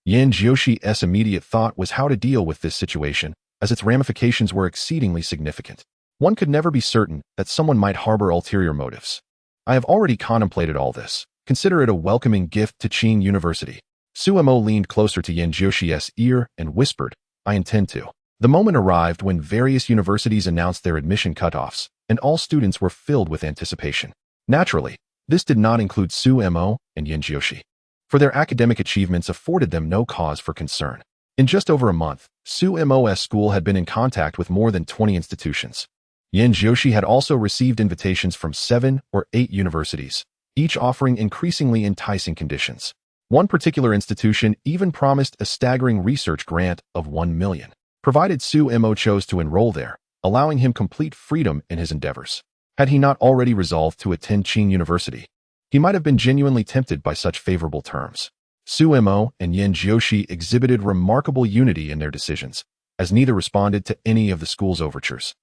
Yin Jiushi's immediate thought was how to deal with this situation, as its ramifications were exceedingly significant. One could never be certain that someone might harbor ulterior motives. "I have already contemplated all this. Consider it a welcoming gift to Qing University." Suemo leaned closer to Yin Jiushi's ear and whispered, "I intend to." The moment arrived when various universities announced their admission cutoffs, and all students were filled with anticipation. Naturally, this did not include Suemo and Yin Jiushi, for their academic achievements afforded them no cause for concern. In just over a month, Suemo's school had been in contact with more than 20 institutions. Yin Jiushi had also received invitations from 7 or 8 universities, each offering increasingly enticing conditions. One particular institution even promised a staggering research grant of 1 million, provided Suemo chose to enroll there, allowing him complete freedom in his endeavors. Had he not already resolved to attend Qing University, he might have been genuinely tempted by such favorable terms. Suemo and Yin Jiushi exhibited remarkable unity in their decisions, as neither responded to any of the school's overtures.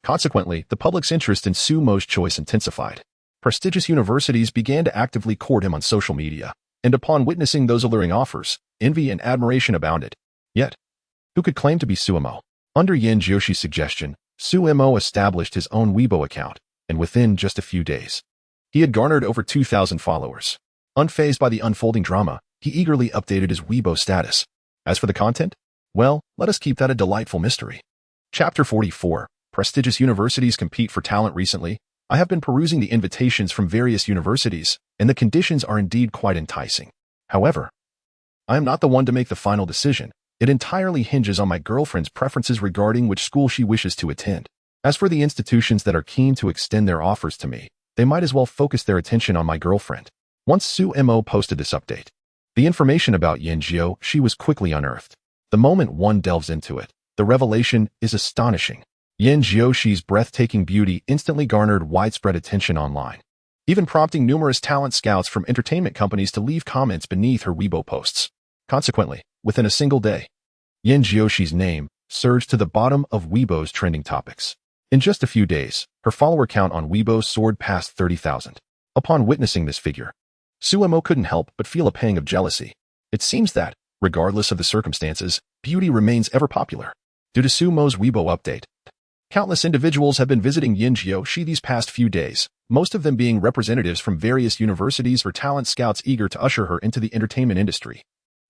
Consequently, the public's interest in Sumo's choice intensified. Prestigious universities began to actively court him on social media, and upon witnessing those alluring offers, envy and admiration abounded. Yet, who could claim to be Suemo? Under Yin Jiushi's suggestion, Suemo established his own Weibo account, and within just a few days, he had garnered over 2,000 followers. Unfazed by the unfolding drama, he eagerly updated his Weibo status. As for the content, well, let us keep that a delightful mystery. Chapter 44. Prestigious universities compete for talent. Recently, I have been perusing the invitations from various universities, and the conditions are indeed quite enticing. However, I am not the one to make the final decision. It entirely hinges on my girlfriend's preferences regarding which school she wishes to attend. As for the institutions that are keen to extend their offers to me, they might as well focus their attention on my girlfriend. Once Suemo posted this update, the information about Yin Jiushi was quickly unearthed. The moment one delves into it, the revelation is astonishing. Yin Jiushi's breathtaking beauty instantly garnered widespread attention online, even prompting numerous talent scouts from entertainment companies to leave comments beneath her Weibo posts. Consequently, within a single day, Yin Jiushi's name surged to the bottom of Weibo's trending topics. In just a few days, her follower count on Weibo soared past 30,000. Upon witnessing this figure, Suemo couldn't help but feel a pang of jealousy. It seems that, regardless of the circumstances, beauty remains ever popular. Due to Sumo's Weibo update, countless individuals have been visiting Yin Jiushi these past few days, most of them being representatives from various universities or talent scouts eager to usher her into the entertainment industry,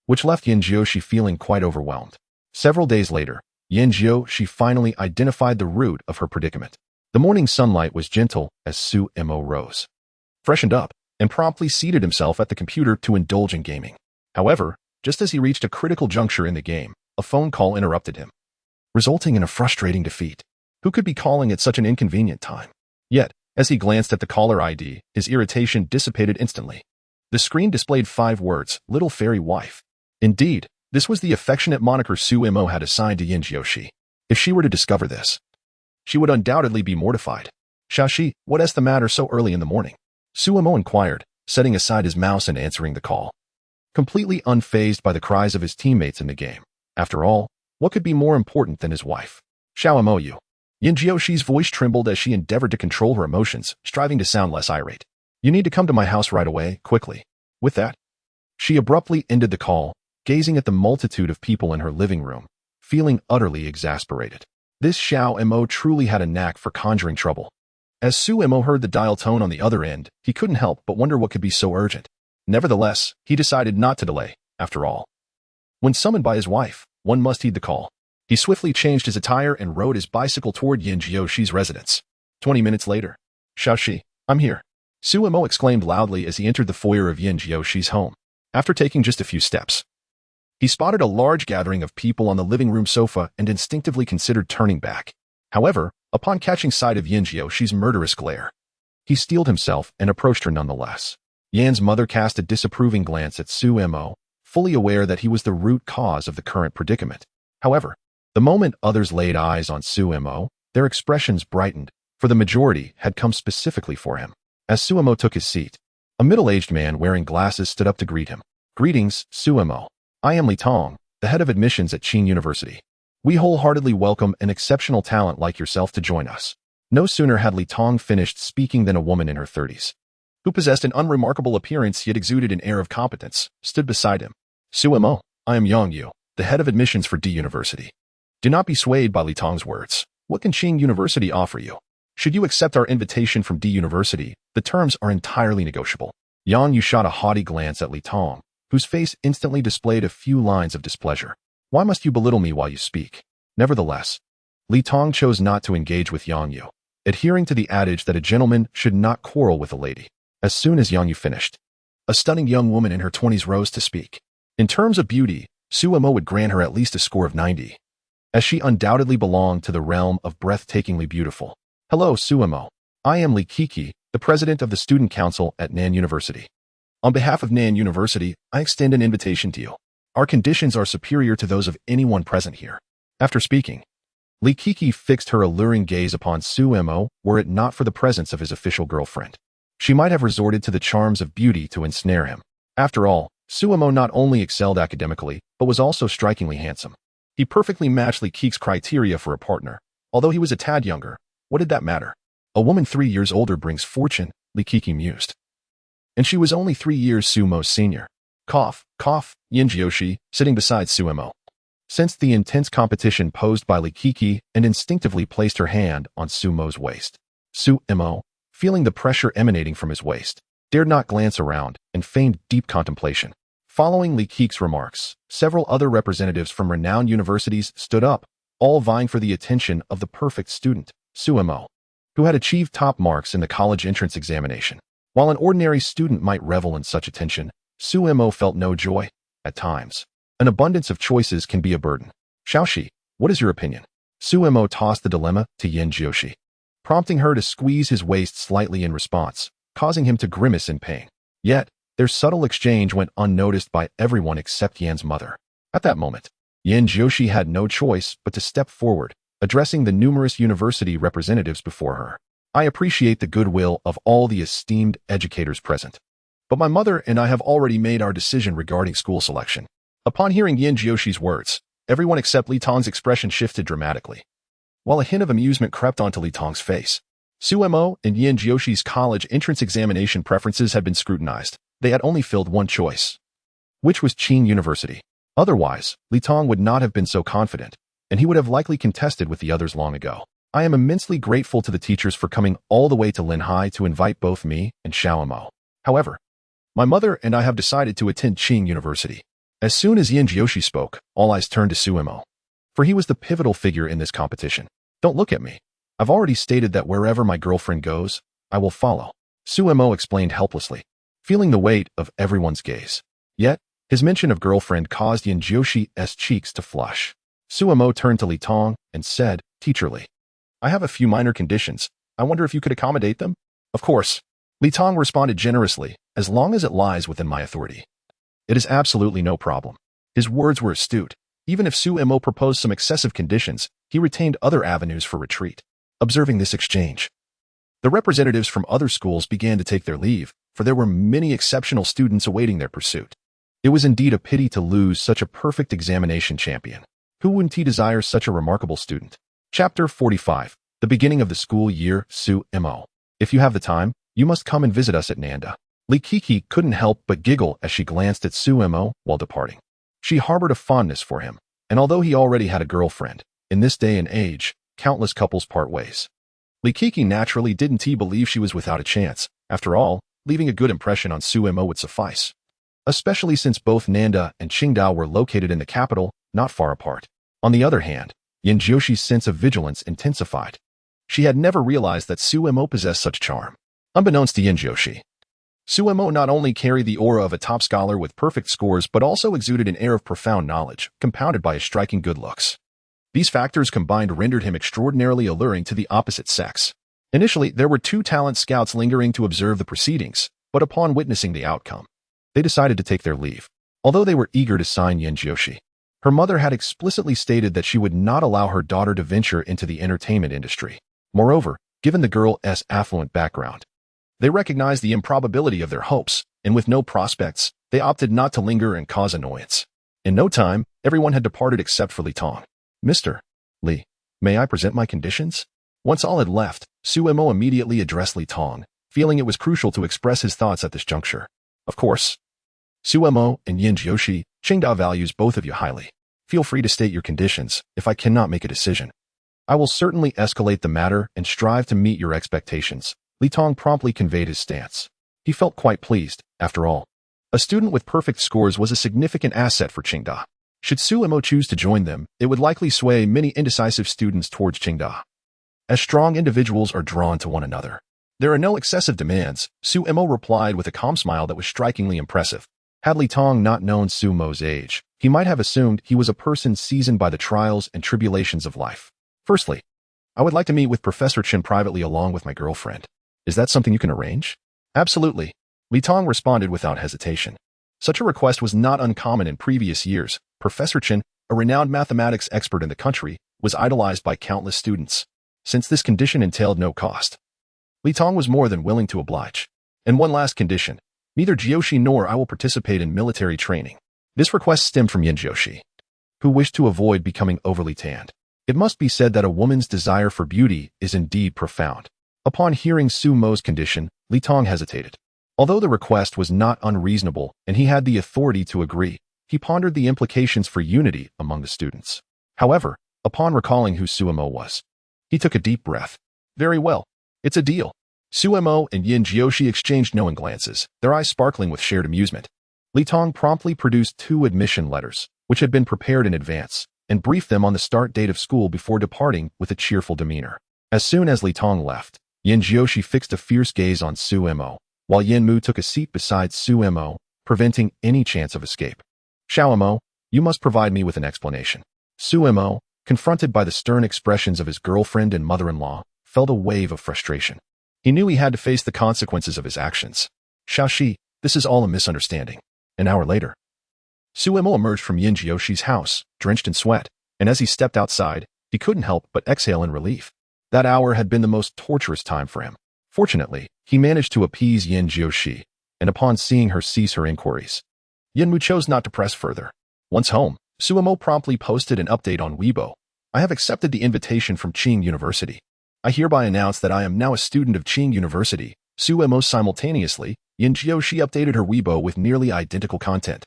which left Yin Jiushi feeling quite overwhelmed. Several days later, Yin Jiushi finally identified the root of her predicament. The morning sunlight was gentle as Suemo rose. Freshened up, and promptly seated himself at the computer to indulge in gaming. However, just as he reached a critical juncture in the game, a phone call interrupted him, resulting in a frustrating defeat. Who could be calling at such an inconvenient time? Yet, as he glanced at the caller ID, his irritation dissipated instantly. The screen displayed 5 words, "Little Fairy Wife." Indeed, this was the affectionate moniker Sumo had assigned to Yin Jiushi. If she were to discover this, she would undoubtedly be mortified. "Shaoxi, what's the matter so early in the morning?" Sumo inquired, setting aside his mouse and answering the call, completely unfazed by the cries of his teammates in the game. After all, what could be more important than his wife? "Xiaomo Yu." Yin Jiushi's voice trembled as she endeavored to control her emotions, striving to sound less irate. "You need to come to my house right away, quickly." With that, she abruptly ended the call, gazing at the multitude of people in her living room, feeling utterly exasperated. This Xiao Mo truly had a knack for conjuring trouble. As Sumo heard the dial tone on the other end, he couldn't help but wonder what could be so urgent. Nevertheless, he decided not to delay. After all, when summoned by his wife, one must heed the call. He swiftly changed his attire and rode his bicycle toward Yin Jiushi's residence. 20 minutes later. "Shaoxi, I'm here," Sumo exclaimed loudly as he entered the foyer of Yin Jiushi's home. After taking just a few steps, he spotted a large gathering of people on the living room sofa and instinctively considered turning back. However, upon catching sight of Yin Jiushi's murderous glare, he steeled himself and approached her nonetheless. Yan's mother cast a disapproving glance at Sumo, fully aware that he was the root cause of the current predicament. However, the moment others laid eyes on Sumo, their expressions brightened, for the majority had come specifically for him. As Sumo took his seat, a middle-aged man wearing glasses stood up to greet him. "Greetings, Sumo. I am Li Tong, the head of admissions at Qin University. We wholeheartedly welcome an exceptional talent like yourself to join us." No sooner had Li Tong finished speaking than a woman in her 30s, who possessed an unremarkable appearance yet exuded an air of competence, stood beside him. "Sumo, I am Yang Yu, the head of admissions for D University. Do not be swayed by Li Tong's words. What can Qin University offer you? Should you accept our invitation from D University, the terms are entirely negotiable." Yang Yu shot a haughty glance at Li Tong, whose face instantly displayed a few lines of displeasure. "Why must you belittle me while you speak?" Nevertheless, Li Tong chose not to engage with Yang Yu, adhering to the adage that a gentleman should not quarrel with a lady. As soon as Yang Yu finished, a stunning young woman in her 20s rose to speak. In terms of beauty, Sumo would grant her at least a score of 90, as she undoubtedly belonged to the realm of breathtakingly beautiful. "Hello, Sumo. I am Li Kiki, the president of the student council at Nan University. On behalf of Nan University, I extend an invitation to you. Our conditions are superior to those of anyone present here." After speaking, Li Kiki fixed her alluring gaze upon Sumo were it not for the presence of his official girlfriend. She might have resorted to the charms of beauty to ensnare him. After all, Sumo not only excelled academically, but was also strikingly handsome. He perfectly matched Li Kiki's criteria for a partner. Although he was a tad younger, what did that matter? A woman 3 years older brings fortune, Li Kiki mused. And she was only 3 years Sumo's senior. Cough, cough, Yin Jiushi, sitting beside Sumo, sensed the intense competition posed by Li Kiki and instinctively placed her hand on Sumo's waist. Sumo, feeling the pressure emanating from his waist, dared not glance around and feigned deep contemplation. Following Li Kiki's remarks, several other representatives from renowned universities stood up, all vying for the attention of the perfect student, Sumo, who had achieved top marks in the college entrance examination. While an ordinary student might revel in such attention, Sumo felt no joy. At times, an abundance of choices can be a burden. "Shaoxi, what is your opinion?" Sumo tossed the dilemma to Yin Jiushi, prompting her to squeeze his waist slightly in response, causing him to grimace in pain. Yet, their subtle exchange went unnoticed by everyone except Yan's mother. At that moment, Yin Jiushi had no choice but to step forward, addressing the numerous university representatives before her. "I appreciate the goodwill of all the esteemed educators present, but my mother and I have already made our decision regarding school selection." Upon hearing Yin Jiushi's words, everyone except Li Tong's expression shifted dramatically, while a hint of amusement crept onto Li Tong's face. Sumo and Yin Jiushi's college entrance examination preferences had been scrutinized. They had only filled one choice, which was Qin University. Otherwise, Li Tong would not have been so confident, and he would have likely contested with the others long ago. "I am immensely grateful to the teachers for coming all the way to Linhai to invite both me and Xiaomo. However, my mother and I have decided to attend Qin University." As soon as Yin Jiushi spoke, all eyes turned to Sumo, for he was the pivotal figure in this competition. "Don't look at me. I've already stated that wherever my girlfriend goes, I will follow," Sumo explained helplessly. feeling the weight of everyone's gaze. Yet, his mention of girlfriend caused Yin Jioshi's cheeks to flush. Suemo turned to Li Tong and said, teacherly, I have a few minor conditions. I wonder if you could accommodate them? Of course. Li Tong responded generously, as long as it lies within my authority. It is absolutely no problem. His words were astute. Even if Suemo proposed some excessive conditions, he retained other avenues for retreat. Observing this exchange, the representatives from other schools began to take their leave, for there were many exceptional students awaiting their pursuit. It was indeed a pity to lose such a perfect examination champion. Who wouldn't desire such a remarkable student? Chapter 45. The beginning of the school year, Suemo. If you have the time, you must come and visit us at Nanda. Li Kiki couldn't help but giggle as she glanced at Suemo while departing. She harbored a fondness for him, and although he already had a girlfriend, in this day and age, countless couples part ways. Li Kiki naturally didn't believe she was without a chance. After all, leaving a good impression on Suemo would suffice. Especially since both Nanda and Qingdao were located in the capital, not far apart. On the other hand, Yin Jioshi's sense of vigilance intensified. She had never realized that Suemo possessed such charm. Unbeknownst to Yin Jioshi, Suemo not only carried the aura of a top scholar with perfect scores but also exuded an air of profound knowledge, compounded by his striking good looks. These factors combined rendered him extraordinarily alluring to the opposite sex. Initially, there were 2 talent scouts lingering to observe the proceedings, but upon witnessing the outcome, they decided to take their leave. Although they were eager to sign Yin Jioshi, her mother had explicitly stated that she would not allow her daughter to venture into the entertainment industry. Moreover, given the girl's affluent background, they recognized the improbability of their hopes, and with no prospects, they opted not to linger and cause annoyance. In no time, everyone had departed except for Li Tong. Mr. Li, may I present my conditions? Once all had left, Suemo immediately addressed Li Tong, feeling it was crucial to express his thoughts at this juncture. Of course. Suemo and Yin Jioshi, Qingdao values both of you highly. Feel free to state your conditions, if I cannot make a decision. I will certainly escalate the matter and strive to meet your expectations. Li Tong promptly conveyed his stance. He felt quite pleased, after all. A student with perfect scores was a significant asset for Qingdao. Should Suemo choose to join them, it would likely sway many indecisive students towards Qingdao. As strong individuals are drawn to one another, there are no excessive demands, Suemo replied with a calm smile that was strikingly impressive. Had Li Tong not known Suemo's age, he might have assumed he was a person seasoned by the trials and tribulations of life. Firstly, I would like to meet with Professor Chen privately along with my girlfriend. Is that something you can arrange? Absolutely. Li Tong responded without hesitation. Such a request was not uncommon in previous years. Professor Chen, a renowned mathematics expert in the country, was idolized by countless students. Since this condition entailed no cost, Li Tong was more than willing to oblige. And one last condition. Neither Jioshi nor I will participate in military training. This request stemmed from Yin Jioshi, who wished to avoid becoming overly tanned. It must be said that a woman's desire for beauty is indeed profound. Upon hearing Suemo's condition, Li Tong hesitated. Although the request was not unreasonable and he had the authority to agree, he pondered the implications for unity among the students. However, upon recalling who Suemo was, he took a deep breath. Very well. It's a deal. Suemo and Yin Jioshi exchanged knowing glances, their eyes sparkling with shared amusement. Li Tong promptly produced 2 admission letters, which had been prepared in advance, and briefed them on the start date of school before departing with a cheerful demeanor. As soon as Li Tong left, Yin Jioshi fixed a fierce gaze on Suemo, while Yin Mu took a seat beside Suemo, preventing any chance of escape. Xiaomo, you must provide me with an explanation. Suemo, confronted by the stern expressions of his girlfriend and mother-in-law, felt a wave of frustration. He knew he had to face the consequences of his actions. Xiaoxi, this is all a misunderstanding. An hour later, Suemo emerged from Yin Jioshi's house, drenched in sweat, and as he stepped outside, he couldn't help but exhale in relief. That hour had been the most torturous time for him. Fortunately, he managed to appease Yin Jioshi, and upon seeing her cease her inquiries, Yin Mu chose not to press further. Once home, Suemo promptly posted an update on Weibo. I have accepted the invitation from Qing University. I hereby announce that I am now a student of Qing University. Suemo simultaneously, Yin Jioshi updated her Weibo with nearly identical content.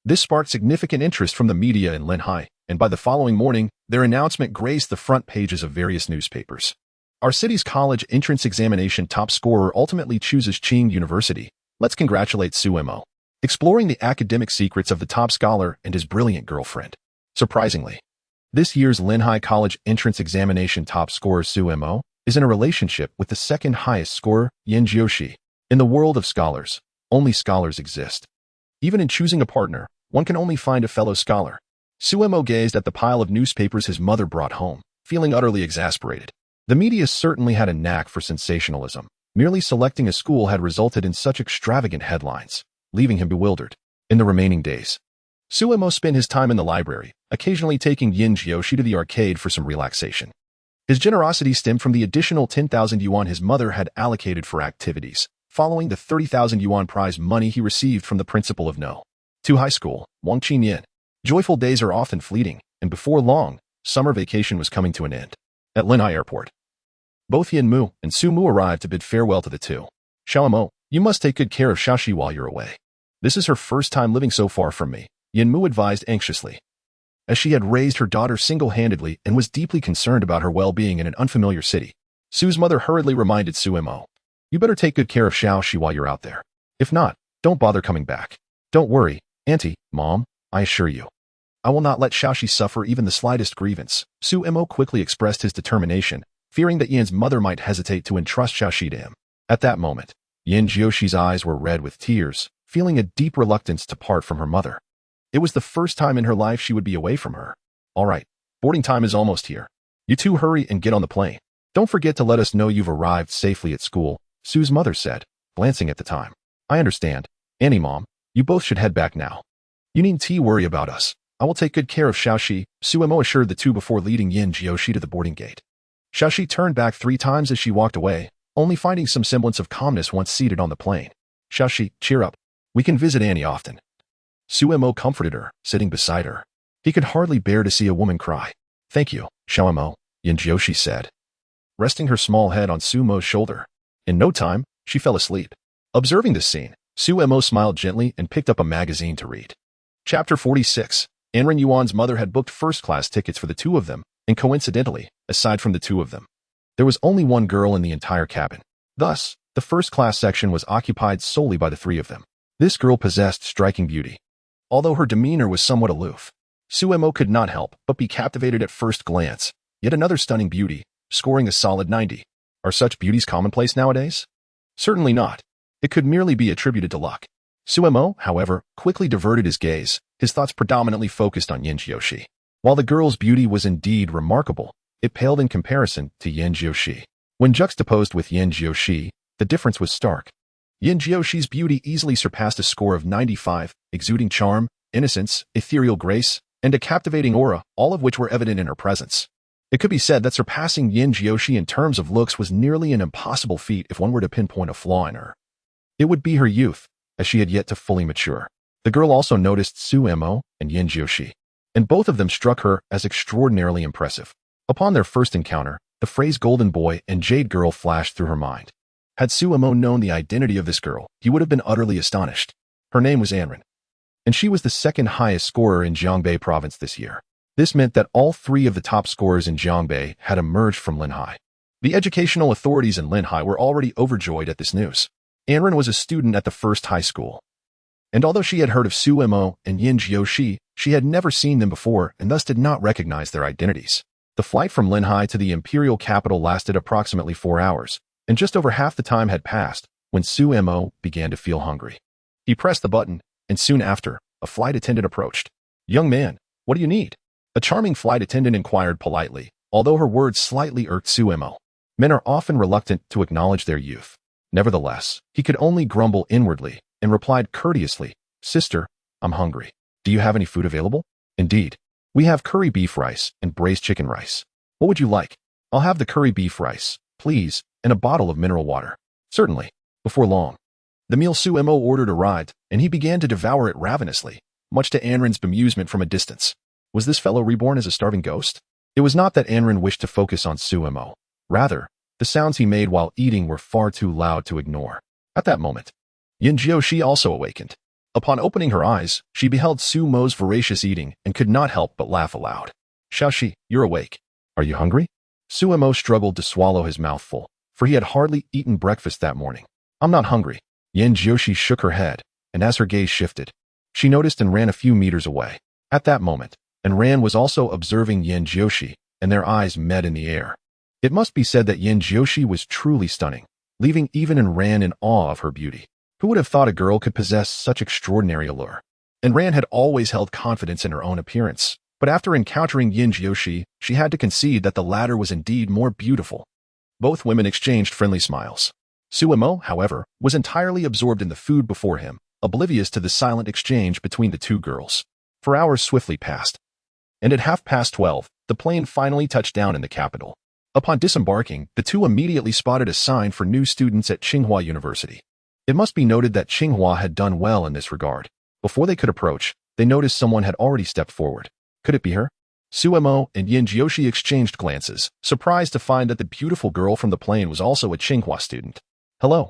This sparked significant interest from the media in Linhai, and by the following morning, their announcement graced the front pages of various newspapers. Our city's college entrance examination top scorer ultimately chooses Qing University. Let's congratulate Suemo. Exploring the academic secrets of the top scholar and his brilliant girlfriend. Surprisingly, this year's Linhai College entrance examination top scorer Suemo is in a relationship with the second highest scorer, Yin Jioshi. In the world of scholars, only scholars exist. Even in choosing a partner, one can only find a fellow scholar. Suemo gazed at the pile of newspapers his mother brought home, feeling utterly exasperated. The media certainly had a knack for sensationalism. Merely selecting a school had resulted in such extravagant headlines, leaving him bewildered. In the remaining days, Suemo spent his time in the library, occasionally taking Yin Jiushi to the arcade for some relaxation. His generosity stemmed from the additional 10,000 yuan his mother had allocated for activities, following the 30,000 yuan prize money he received from the principal of No. 2 High School, Wangqin Yin. Joyful days are often fleeting, and before long, summer vacation was coming to an end. At Linhai Airport, both Yin Mu and Su Mu arrived to bid farewell to the two. Xiaomo, you must take good care of Xiaoxi while you're away. This is her first time living so far from me, Yin Mu advised anxiously, as she had raised her daughter single-handedly and was deeply concerned about her well-being in an unfamiliar city. Su's mother hurriedly reminded Suemo, you better take good care of Xiaoxi while you're out there. If not, don't bother coming back. Don't worry, Auntie, Mom, I assure you. I will not let Xiaoxi suffer even the slightest grievance. Suemo quickly expressed his determination, fearing that Yin's mother might hesitate to entrust Xiaoxi to him. At that moment, Yin Jioshi's eyes were red with tears, feeling a deep reluctance to part from her mother. It was the first time in her life she would be away from her. All right, boarding time is almost here. You two hurry and get on the plane. Don't forget to let us know you've arrived safely at school, Su's mother said, glancing at the time. I understand. Annie, Mom, you both should head back now. You needn't worry about us. I will take good care of Xiaoxi, Suemo assured the two before leading Yin Jiushi to the boarding gate. Xiaoxi turned back 3 times as she walked away, only finding some semblance of calmness once seated on the plane. Xiaoxi, cheer up. We can visit Annie often. Suemo comforted her, sitting beside her. He could hardly bear to see a woman cry. Thank you, Xiaomo, Yin Jiushi said, resting her small head on Sumo's shoulder. In no time, she fell asleep. Observing this scene, Suemo smiled gently and picked up a magazine to read. Chapter 46. Anren Yuan's mother had booked first-class tickets for the two of them, and coincidentally, aside from the two of them, there was only one girl in the entire cabin. Thus, the first-class section was occupied solely by the 3 of them. This girl possessed striking beauty. Although her demeanor was somewhat aloof, Suemo could not help but be captivated at first glance. Yet another stunning beauty, scoring a solid 90. Are such beauties commonplace nowadays? Certainly not. It could merely be attributed to luck. Suemo, however, quickly diverted his gaze, his thoughts predominantly focused on Yin Jiushi. While the girl's beauty was indeed remarkable, it paled in comparison to Yin Jiushi. When juxtaposed with Yin Jiushi, the difference was stark. Yin Jiushi's beauty easily surpassed a score of 95, exuding charm, innocence, ethereal grace, and a captivating aura, all of which were evident in her presence. It could be said that surpassing Yin Jiushi in terms of looks was nearly an impossible feat if one were to pinpoint a flaw in her. It would be her youth, as she had yet to fully mature. The girl also noticed Suemo and Yin Jiushi, and both of them struck her as extraordinarily impressive. Upon their first encounter, the phrase Golden Boy and Jade Girl flashed through her mind. Had Suemo known the identity of this girl, he would have been utterly astonished. Her name was Anren, and she was the second highest scorer in Jiangbei province this year. This meant that all 3 of the top scorers in Jiangbei had emerged from Linhai. The educational authorities in Linhai were already overjoyed at this news. Anren was a student at the first high school, and although she had heard of Suemo and Yin Jiushi, she had never seen them before and thus did not recognize their identities. The flight from Linhai to the imperial capital lasted approximately 4 hours, and just over half the time had passed when Suemo began to feel hungry. He pressed the button, and soon after, a flight attendant approached. Young man, what do you need? A charming flight attendant inquired politely, although her words slightly irked Suemo. Men are often reluctant to acknowledge their youth. Nevertheless, he could only grumble inwardly and replied courteously, Sister, I'm hungry. Do you have any food available? Indeed. We have curry beef rice and braised chicken rice. What would you like? I'll have the curry beef rice, please, and a bottle of mineral water. Certainly. Before long, the meal Suemo ordered arrived, and he began to devour it ravenously, much to Anren's bemusement from a distance. Was this fellow reborn as a starving ghost? It was not that Anren wished to focus on Suemo. Rather, the sounds he made while eating were far too loud to ignore. At that moment, Yin Jiushi also awakened. Upon opening her eyes, she beheld Sumo's voracious eating and could not help but laugh aloud. Xiaoxi, you're awake. Are you hungry? Suemo struggled to swallow his mouthful, for he had hardly eaten breakfast that morning. I'm not hungry. Yin Jiushi shook her head, and as her gaze shifted, she noticed and ran a few meters away. At that moment, and Ran was also observing Yin Jiushi, and their eyes met in the air. It must be said that Yin Jiushi was truly stunning, leaving even Ran in awe of her beauty. Who would have thought a girl could possess such extraordinary allure? And Ran had always held confidence in her own appearance, but after encountering Yin Jiushi, she had to concede that the latter was indeed more beautiful. Both women exchanged friendly smiles. Suemo, however, was entirely absorbed in the food before him, oblivious to the silent exchange between the two girls. 4 hours swiftly passed, and at 12:30, the plane finally touched down in the capital. Upon disembarking, the two immediately spotted a sign for new students at Tsinghua University. It must be noted that Tsinghua had done well in this regard. Before they could approach, they noticed someone had already stepped forward. Could it be her? Suemo and Yin Jiushi exchanged glances, surprised to find that the beautiful girl from the plane was also a Tsinghua student. Hello.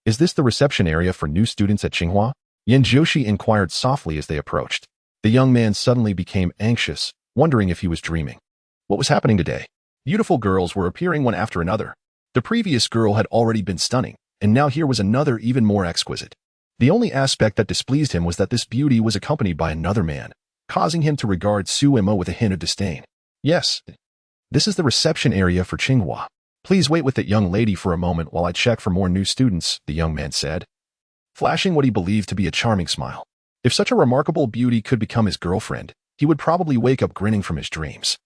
Is this the reception area for new students at Tsinghua? Yin Jiushi inquired softly as they approached. The young man suddenly became anxious, wondering if he was dreaming. What was happening today? Beautiful girls were appearing one after another. The previous girl had already been stunning, and now here was another even more exquisite. The only aspect that displeased him was that this beauty was accompanied by another man, causing him to regard Suemo with a hint of disdain. Yes, this is the reception area for Tsinghua. Please wait with that young lady for a moment while I check for more new students, the young man said, flashing what he believed to be a charming smile. If such a remarkable beauty could become his girlfriend, he would probably wake up grinning from his dreams.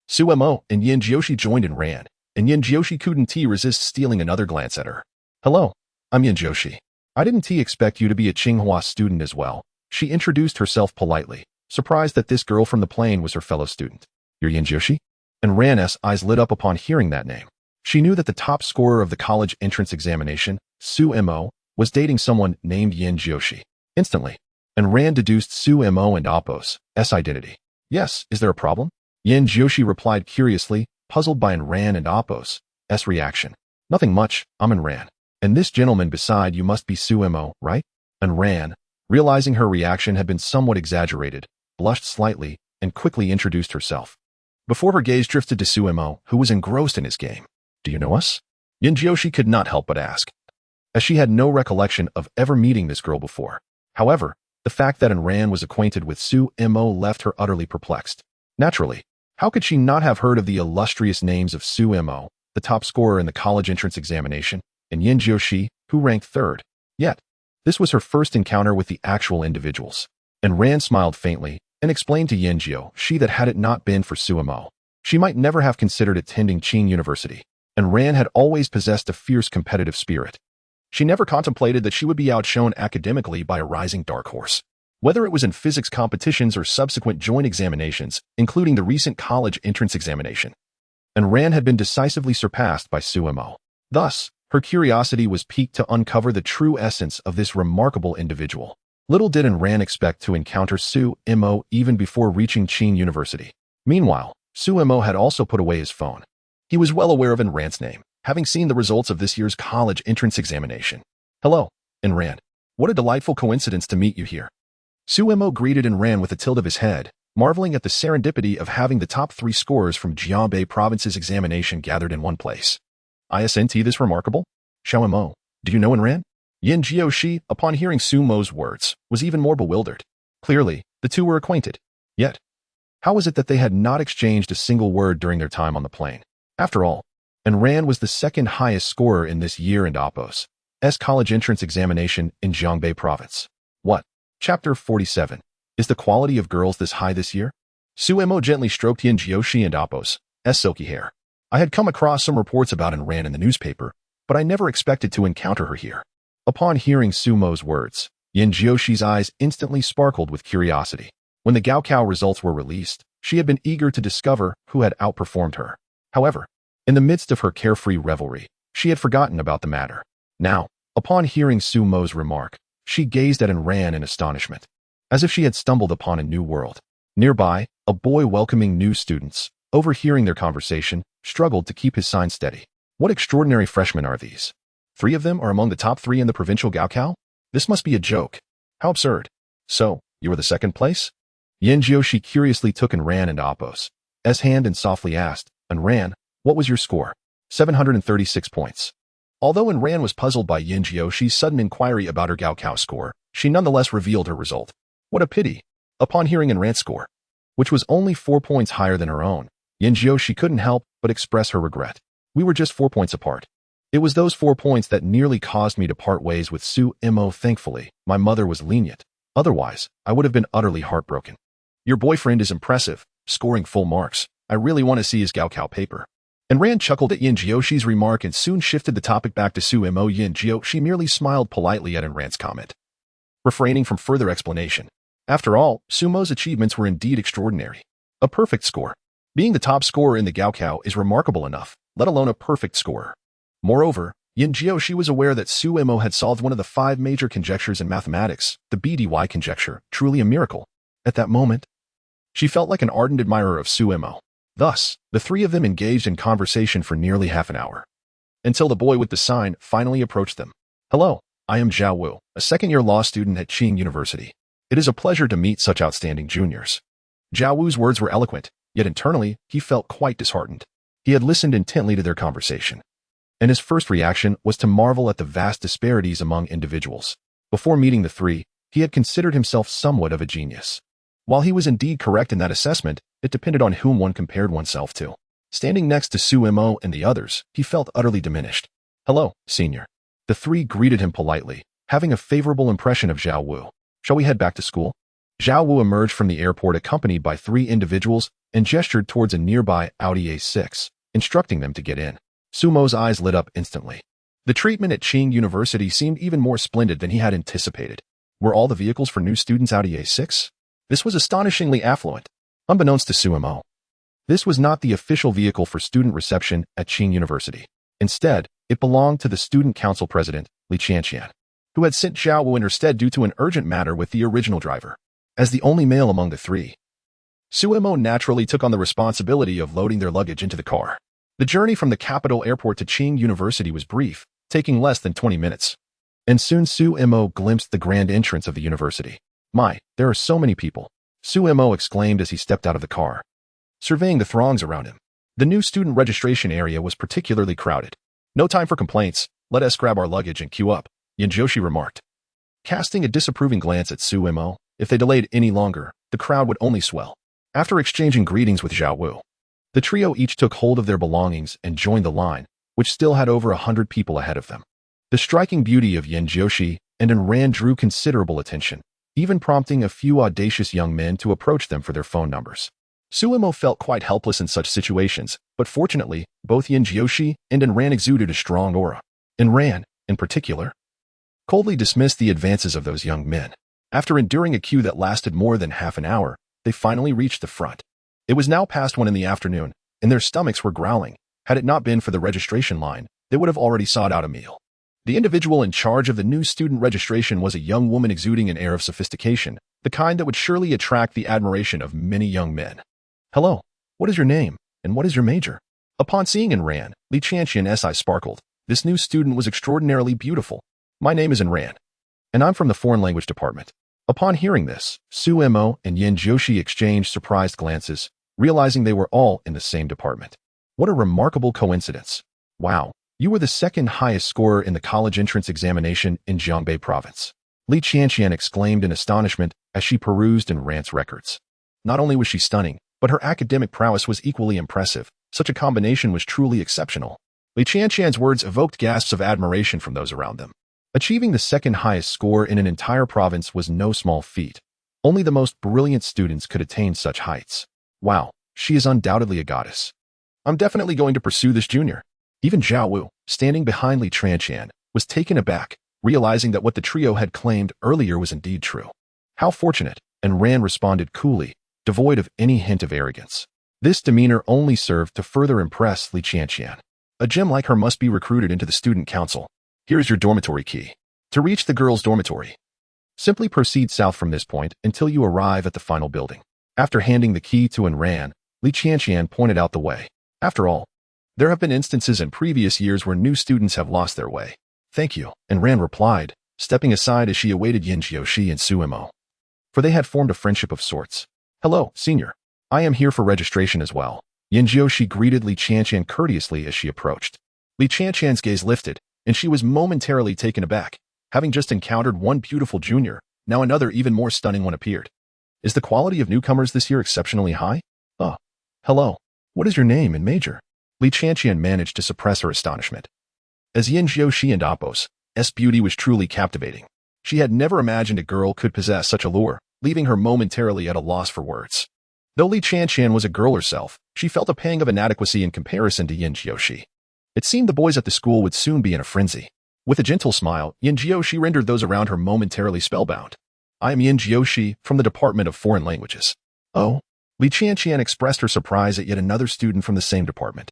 Suemo and Yin Jiushi joined and ran, and Yin Jiushi couldn't resist stealing another glance at her. Hello, I'm Yin Jiushi. I didn't expect you to be a Tsinghua student as well. She introduced herself politely, surprised that this girl from the plane was her fellow student. You're Yin Jiushi? And Ran's eyes lit up upon hearing that name. She knew that the top scorer of the college entrance examination, Suemo, was dating someone named Yin Jiushi. Instantly, and Ran deduced Suemo and Appo's identity. Yes, is there a problem? Yin Jiushi replied curiously, puzzled by Ran and Appo's reaction. Nothing much, I'm Ran. And this gentleman beside you must be Suemo, right? And Ran, realizing her reaction had been somewhat exaggerated, blushed slightly and quickly introduced herself. Before her gaze drifted to Suemo, who was engrossed in his game. Do you know us? Yin Jiushi could not help but ask, as she had no recollection of ever meeting this girl before. However, the fact that Ran was acquainted with Suemo left her utterly perplexed. Naturally, how could she not have heard of the illustrious names of Suemo, the top scorer in the college entrance examination, and Yin Jiushi, who ranked third? Yet, this was her first encounter with the actual individuals. And Ran smiled faintly and explained to Yin Jiushi that had it not been for Suemo, she might never have considered attending Qing University. And Ran had always possessed a fierce competitive spirit. She never contemplated that she would be outshone academically by a rising dark horse. Whether it was in physics competitions or subsequent joint examinations, including the recent college entrance examination. And Ran had been decisively surpassed by Suemo. Thus, her curiosity was piqued to uncover the true essence of this remarkable individual. Little did Ran expect to encounter Suemo even before reaching Qing University. Meanwhile, Suemo had also put away his phone. He was well aware of Ran's name, having seen the results of this year's college entrance examination. Hello, Ran. What a delightful coincidence to meet you here. Suemo greeted Ran with a tilt of his head, marveling at the serendipity of having the top 3 scorers from Jianbei province's examination gathered in one place. Isn't this remarkable? Xiaomo, do you know Ran? Yin Jiushi, upon hearing Sumo's words, was even more bewildered. Clearly, the two were acquainted. Yet, how was it that they had not exchanged a single word during their time on the plane? After all, Ran was the second highest scorer in this year in Appo's college entrance examination in Jianbei province. What? Chapter 47. Is the quality of girls this high this year? Suemo gently stroked Yin Jiushi and Appo's silky hair. I had come across some reports about Ran in the newspaper, but I never expected to encounter her here. Upon hearing Sumo's words, Yin Jiushi's eyes instantly sparkled with curiosity. When the Gaokao results were released, she had been eager to discover who had outperformed her. However, in the midst of her carefree revelry, she had forgotten about the matter. Now, upon hearing Sumo's remark, she gazed at Ran in astonishment, as if she had stumbled upon a new world. Nearby, a boy welcoming new students, overhearing their conversation, struggled to keep his sign steady. What extraordinary freshmen are these? 3 of them are among the top 3 in the provincial Gaokao? This must be a joke. How absurd. So, you were the second place? Yin Jiushi curiously took Ran and Appo's hand and softly asked, Ran, what was your score? 736 points. Although Ran was puzzled by Yin Jiushi's sudden inquiry about her Gaokao score, she nonetheless revealed her result. What a pity. Upon hearing Ran's score, which was only 4 points higher than her own, Yin Jiushi couldn't help but express her regret. We were just 4 points apart. It was those 4 points that nearly caused me to part ways with Su Mo. Thankfully, my mother was lenient. Otherwise, I would have been utterly heartbroken. Your boyfriend is impressive, scoring full marks. I really want to see his Gaokao paper. And Ran chuckled at Yin Jioshi's remark and soon shifted the topic back to Su Mo. Yin Jioshi merely smiled politely at Ran's comment, refraining from further explanation. After all, Sumo's achievements were indeed extraordinary. A perfect score. Being the top scorer in the Gaokao is remarkable enough, let alone a perfect scorer. Moreover, Yin Jioshi was aware that Su Mo had solved one of the 5 major conjectures in mathematics, the BDY conjecture, truly a miracle. At that moment, she felt like an ardent admirer of Su Mo. Thus, the 3 of them engaged in conversation for nearly half an hour, until the boy with the sign finally approached them. Hello, I am Zhao Wu, a second-year law student at Qing University. It is a pleasure to meet such outstanding juniors. Zhao Wu's words were eloquent, yet internally, he felt quite disheartened. He had listened intently to their conversation, and his first reaction was to marvel at the vast disparities among individuals. Before meeting the 3, he had considered himself somewhat of a genius. While he was indeed correct in that assessment, it depended on whom one compared oneself to. Standing next to Su Mo and the others, he felt utterly diminished. Hello, senior. The 3 greeted him politely, having a favorable impression of Zhao Wu. Shall we head back to school? Zhao Wu emerged from the airport accompanied by 3 individuals and gestured towards a nearby Audi A6, instructing them to get in. Sumo's eyes lit up instantly. The treatment at Qing University seemed even more splendid than he had anticipated. Were all the vehicles for new students Audi A6? This was astonishingly affluent. Unbeknownst to Su Mo, this was not the official vehicle for student reception at Qing University. Instead, it belonged to the student council president, Li Qianqian, who had sent Zhao Wu in her stead due to an urgent matter with the original driver. As the only male among the 3, Su Mo naturally took on the responsibility of loading their luggage into the car. The journey from the capital airport to Qing University was brief, taking less than 20 minutes. And soon Su Mo glimpsed the grand entrance of the university. My, there are so many people, Su Mo exclaimed as he stepped out of the car, surveying the throngs around him. The new student registration area was particularly crowded. No time for complaints, let us grab our luggage and queue up, Yin Jioshi remarked. Casting a disapproving glance at Su Mo, if they delayed any longer, the crowd would only swell. After exchanging greetings with Zhao Wu, the trio each took hold of their belongings and joined the line, which still had over 100 people ahead of them. The striking beauty of Yin Jioshi and Ran drew considerable attention, even prompting a few audacious young men to approach them for their phone numbers. Su Mo felt quite helpless in such situations, but fortunately, both Yin Jioshi and Ran exuded a strong aura. Ran, in particular, coldly dismissed the advances of those young men. After enduring a queue that lasted more than half an hour, they finally reached the front. It was now past 1 in the afternoon, and their stomachs were growling. Had it not been for the registration line, they would have already sought out a meal. The individual in charge of the new student registration was a young woman exuding an air of sophistication, the kind that would surely attract the admiration of many young men. Hello, what is your name, and what is your major? Upon seeing Ran, Li Qianqian's eyes sparkled. This new student was extraordinarily beautiful. My name is Ran, and I'm from the foreign language department. Upon hearing this, Su Mo and Yin Jioshi exchanged surprised glances, realizing they were all in the same department. What a remarkable coincidence. Wow, you were the 2nd highest scorer in the college entrance examination in Jiangbei province. Li Qianqian exclaimed in astonishment as she perused Ran's records. Not only was she stunning, but her academic prowess was equally impressive. Such a combination was truly exceptional. Li Qianqian's words evoked gasps of admiration from those around them. Achieving the 2nd highest score in an entire province was no small feat. Only the most brilliant students could attain such heights. Wow, she is undoubtedly a goddess. I'm definitely going to pursue this junior. Even Zhao Wu, standing behind Li Qianqian, was taken aback, realizing that what the trio had claimed earlier was indeed true. How fortunate, Ran responded coolly, devoid of any hint of arrogance. This demeanor only served to further impress Li Qianqian. A gem like her must be recruited into the student council. Here's your dormitory key. To reach the girls' dormitory, simply proceed south from this point until you arrive at the final building. After handing the key to Ran, Li Qianqian pointed out the way. After all, there have been instances in previous years where new students have lost their way. Thank you, Ran replied, stepping aside as she awaited Yin Jioshi and Su Mo, for they had formed a friendship of sorts. Hello, senior. I am here for registration as well. Yin Jioshi greeted Li Qianqian courteously as she approached. Li Qianqian's gaze lifted, and she was momentarily taken aback. Having just encountered one beautiful junior, now another even more stunning one appeared. Is the quality of newcomers this year exceptionally high? Oh, hello. What is your name and major? Li Qianqian managed to suppress her astonishment. As Yin Jiuxi and Apos, S beauty was truly captivating. She had never imagined a girl could possess such allure, leaving her momentarily at a loss for words. Though Li Qianqian was a girl herself, she felt a pang of inadequacy in comparison to Yin Jiuxi. It seemed the boys at the school would soon be in a frenzy. With a gentle smile, Yin Jiuxi rendered those around her momentarily spellbound. I am Yin Jiuxi from the Department of Foreign Languages. Oh? Li Qianqian expressed her surprise at yet another student from the same department.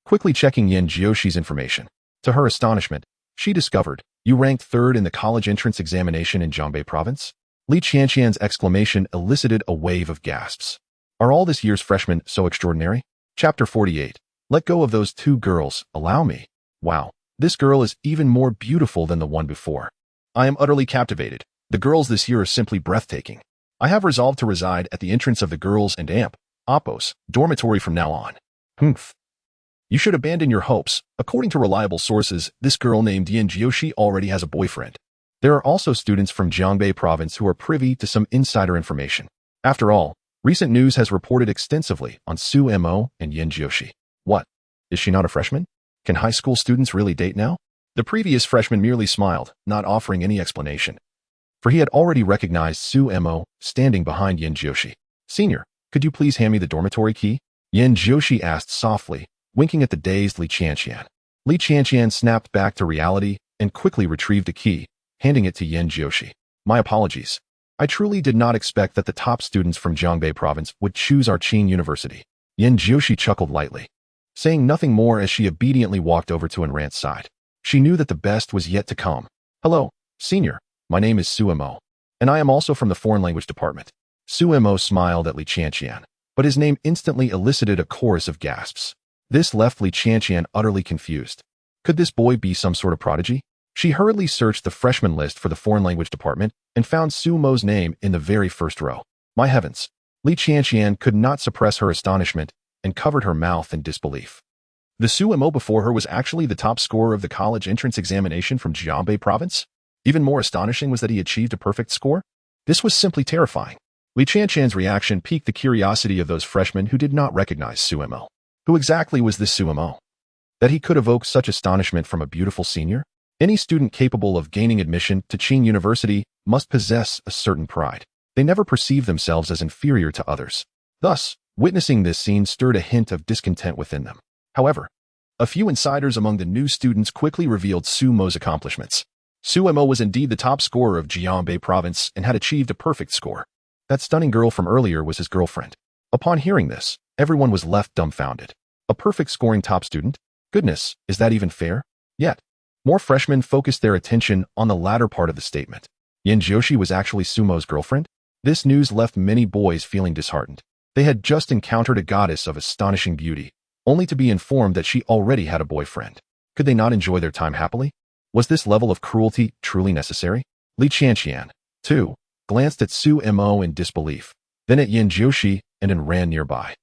Quickly checking Yin Jiuxi's information. To her astonishment, she discovered, you ranked third in the college entrance examination in Jiangbei province? Li Qianqian's exclamation elicited a wave of gasps. Are all this year's freshmen so extraordinary? Chapter 48. Let go of those two girls, allow me. Wow, this girl is even more beautiful than the one before. I am utterly captivated. The girls this year are simply breathtaking. I have resolved to reside at the entrance of the girls and Apos dormitory from now on. Humph. You should abandon your hopes. According to reliable sources, this girl named Yin Jiuxi already has a boyfriend. There are also students from Jiangbei province who are privy to some insider information. After all, recent news has reported extensively on Su Mo and Yin Jiuxi. What? Is she not a freshman? Can high school students really date now? The previous freshman merely smiled, not offering any explanation. For he had already recognized Su Mo standing behind Yin Jiuxi. Senior, could you please hand me the dormitory key? Yin Jiuxi asked softly, winking at the dazed Li Qianqian. Li Qianqian snapped back to reality and quickly retrieved a key, handing it to Yin Jiuxi. My apologies. I truly did not expect that the top students from Jiangbei province would choose our Qin University. Yin Jiuxi chuckled lightly, saying nothing more as she obediently walked over to Enrant's side. She knew that the best was yet to come. Hello, senior. My name is Su Mo, and I am also from the foreign language department. Su Mo smiled at Li Qianqian, but his name instantly elicited a chorus of gasps. This left Li Qianqian utterly confused. Could this boy be some sort of prodigy? She hurriedly searched the freshman list for the foreign language department and found Su Mo's name in the very first row. My heavens! Li Qianqian could not suppress her astonishment and covered her mouth in disbelief. The Su Mo before her was actually the top scorer of the college entrance examination from Jiangbei province? Even more astonishing was that he achieved a perfect score? This was simply terrifying. Li Qianqian's reaction piqued the curiosity of those freshmen who did not recognize Su Mo. Who exactly was this Su Mo? That he could evoke such astonishment from a beautiful senior? Any student capable of gaining admission to Qin University must possess a certain pride. They never perceive themselves as inferior to others. Thus, witnessing this scene stirred a hint of discontent within them. However, a few insiders among the new students quickly revealed Su Mo's accomplishments. Su Mo was indeed the top scorer of Jiangbei province and had achieved a perfect score. That stunning girl from earlier was his girlfriend. Upon hearing this, everyone was left dumbfounded. A perfect scoring top student? Goodness, is that even fair? Yet, more freshmen focused their attention on the latter part of the statement. Yin Jiuxi was actually Su Mo's girlfriend? This news left many boys feeling disheartened. They had just encountered a goddess of astonishing beauty, only to be informed that she already had a boyfriend. Could they not enjoy their time happily? Was this level of cruelty truly necessary? Li Qianqian, too, glanced at Su Mo in disbelief, then at Yin Jiuxi and ran nearby.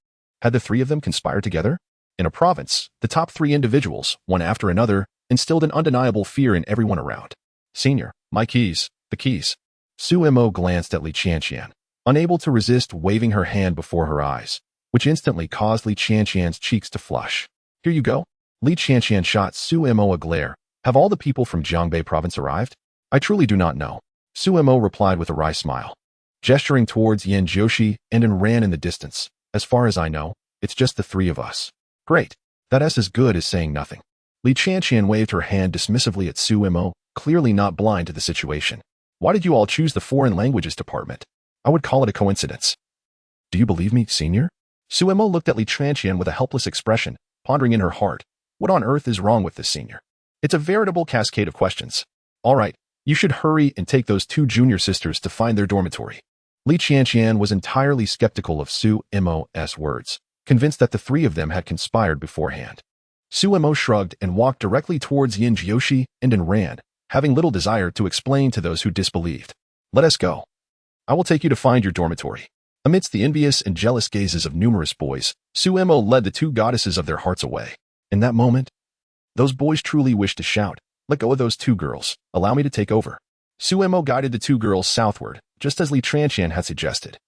Had the three of them conspired together? In a province, the top three individuals, one after another, instilled an undeniable fear in everyone around. Senior, my keys, the keys. Su Mo glanced at Li Qianqian, unable to resist waving her hand before her eyes, which instantly caused Li Qianqian's cheeks to flush. Here you go. Li Qianqian shot Su Mo a glare. Have all the people from Jiangbei province arrived? I truly do not know. Su Mo replied with a wry smile, gesturing towards Yin Jiuxi and ran in the distance. As far as I know, it's just the three of us. Great. That's as good as saying nothing. Li Qianqian waved her hand dismissively at Su Mo, clearly not blind to the situation. Why did you all choose the foreign languages department? I would call it a coincidence. Do you believe me, senior? Su Mo looked at Li Qianqian with a helpless expression, pondering in her heart. What on earth is wrong with this senior? It's a veritable cascade of questions. All right, you should hurry and take those two junior sisters to find their dormitory. Li Qianqian was entirely skeptical of Su Mo's words, convinced that the three of them had conspired beforehand. Su Mo shrugged and walked directly towards Yin Jiuxi and ran, having little desire to explain to those who disbelieved. Let us go. I will take you to find your dormitory. Amidst the envious and jealous gazes of numerous boys, Su Mo led the two goddesses of their hearts away. In that moment, those boys truly wished to shout, let go of those two girls, allow me to take over. Su Mo guided the two girls southward, just as Li Qianqian had suggested,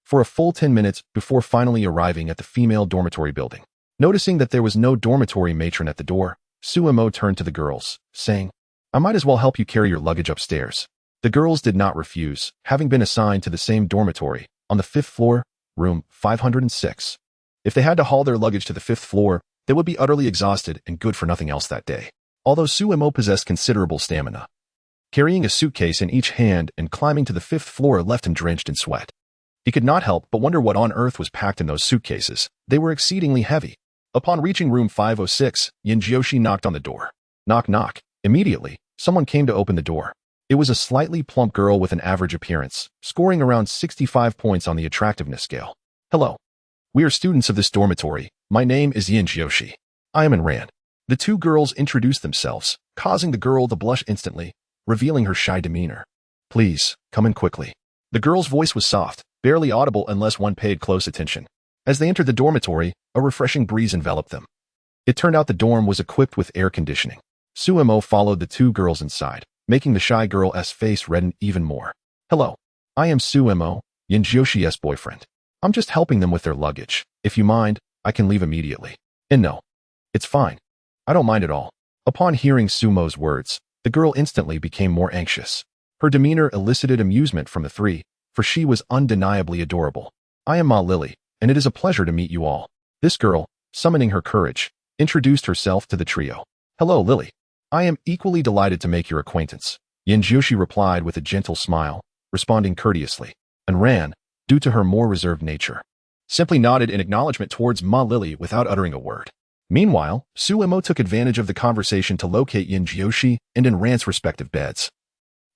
for a full 10 minutes before finally arriving at the female dormitory building. Noticing that there was no dormitory matron at the door, Suemo turned to the girls, saying, I might as well help you carry your luggage upstairs. The girls did not refuse, having been assigned to the same dormitory, on the 5th floor, room 506. If they had to haul their luggage to the 5th floor, they would be utterly exhausted and good for nothing else that day. Although Suemo possessed considerable stamina, carrying a suitcase in each hand and climbing to the 5th floor left him drenched in sweat. He could not help but wonder what on earth was packed in those suitcases. They were exceedingly heavy. Upon reaching room 506, Yinjioshi knocked on the door. Knock, knock. Immediately, someone came to open the door. It was a slightly plump girl with an average appearance, scoring around 65 points on the attractiveness scale. Hello. We are students of this dormitory. My name is Yinjioshi. I am in Rand. The two girls introduced themselves, causing the girl to blush instantly, revealing her shy demeanor. Please, come in quickly. The girl's voice was soft, barely audible unless one paid close attention. As they entered the dormitory, a refreshing breeze enveloped them. It turned out the dorm was equipped with air conditioning. Suemo followed the two girls inside, making the shy girl's face redden even more. Hello. I am Suemo, Yinjioshi's boyfriend. I'm just helping them with their luggage. If you mind, I can leave immediately. And no. It's fine. I don't mind at all. Upon hearing Sumo's words, the girl instantly became more anxious. Her demeanor elicited amusement from the three, for she was undeniably adorable. I am Ma Lily, and it is a pleasure to meet you all. This girl, summoning her courage, introduced herself to the trio. Hello, Lily. I am equally delighted to make your acquaintance. Yinjioshi replied with a gentle smile, responding courteously, and Ran, due to her more reserved nature, simply nodded in acknowledgement towards Ma Lily without uttering a word. Meanwhile, Suemo took advantage of the conversation to locate Yinjioshi and Ran's respective beds,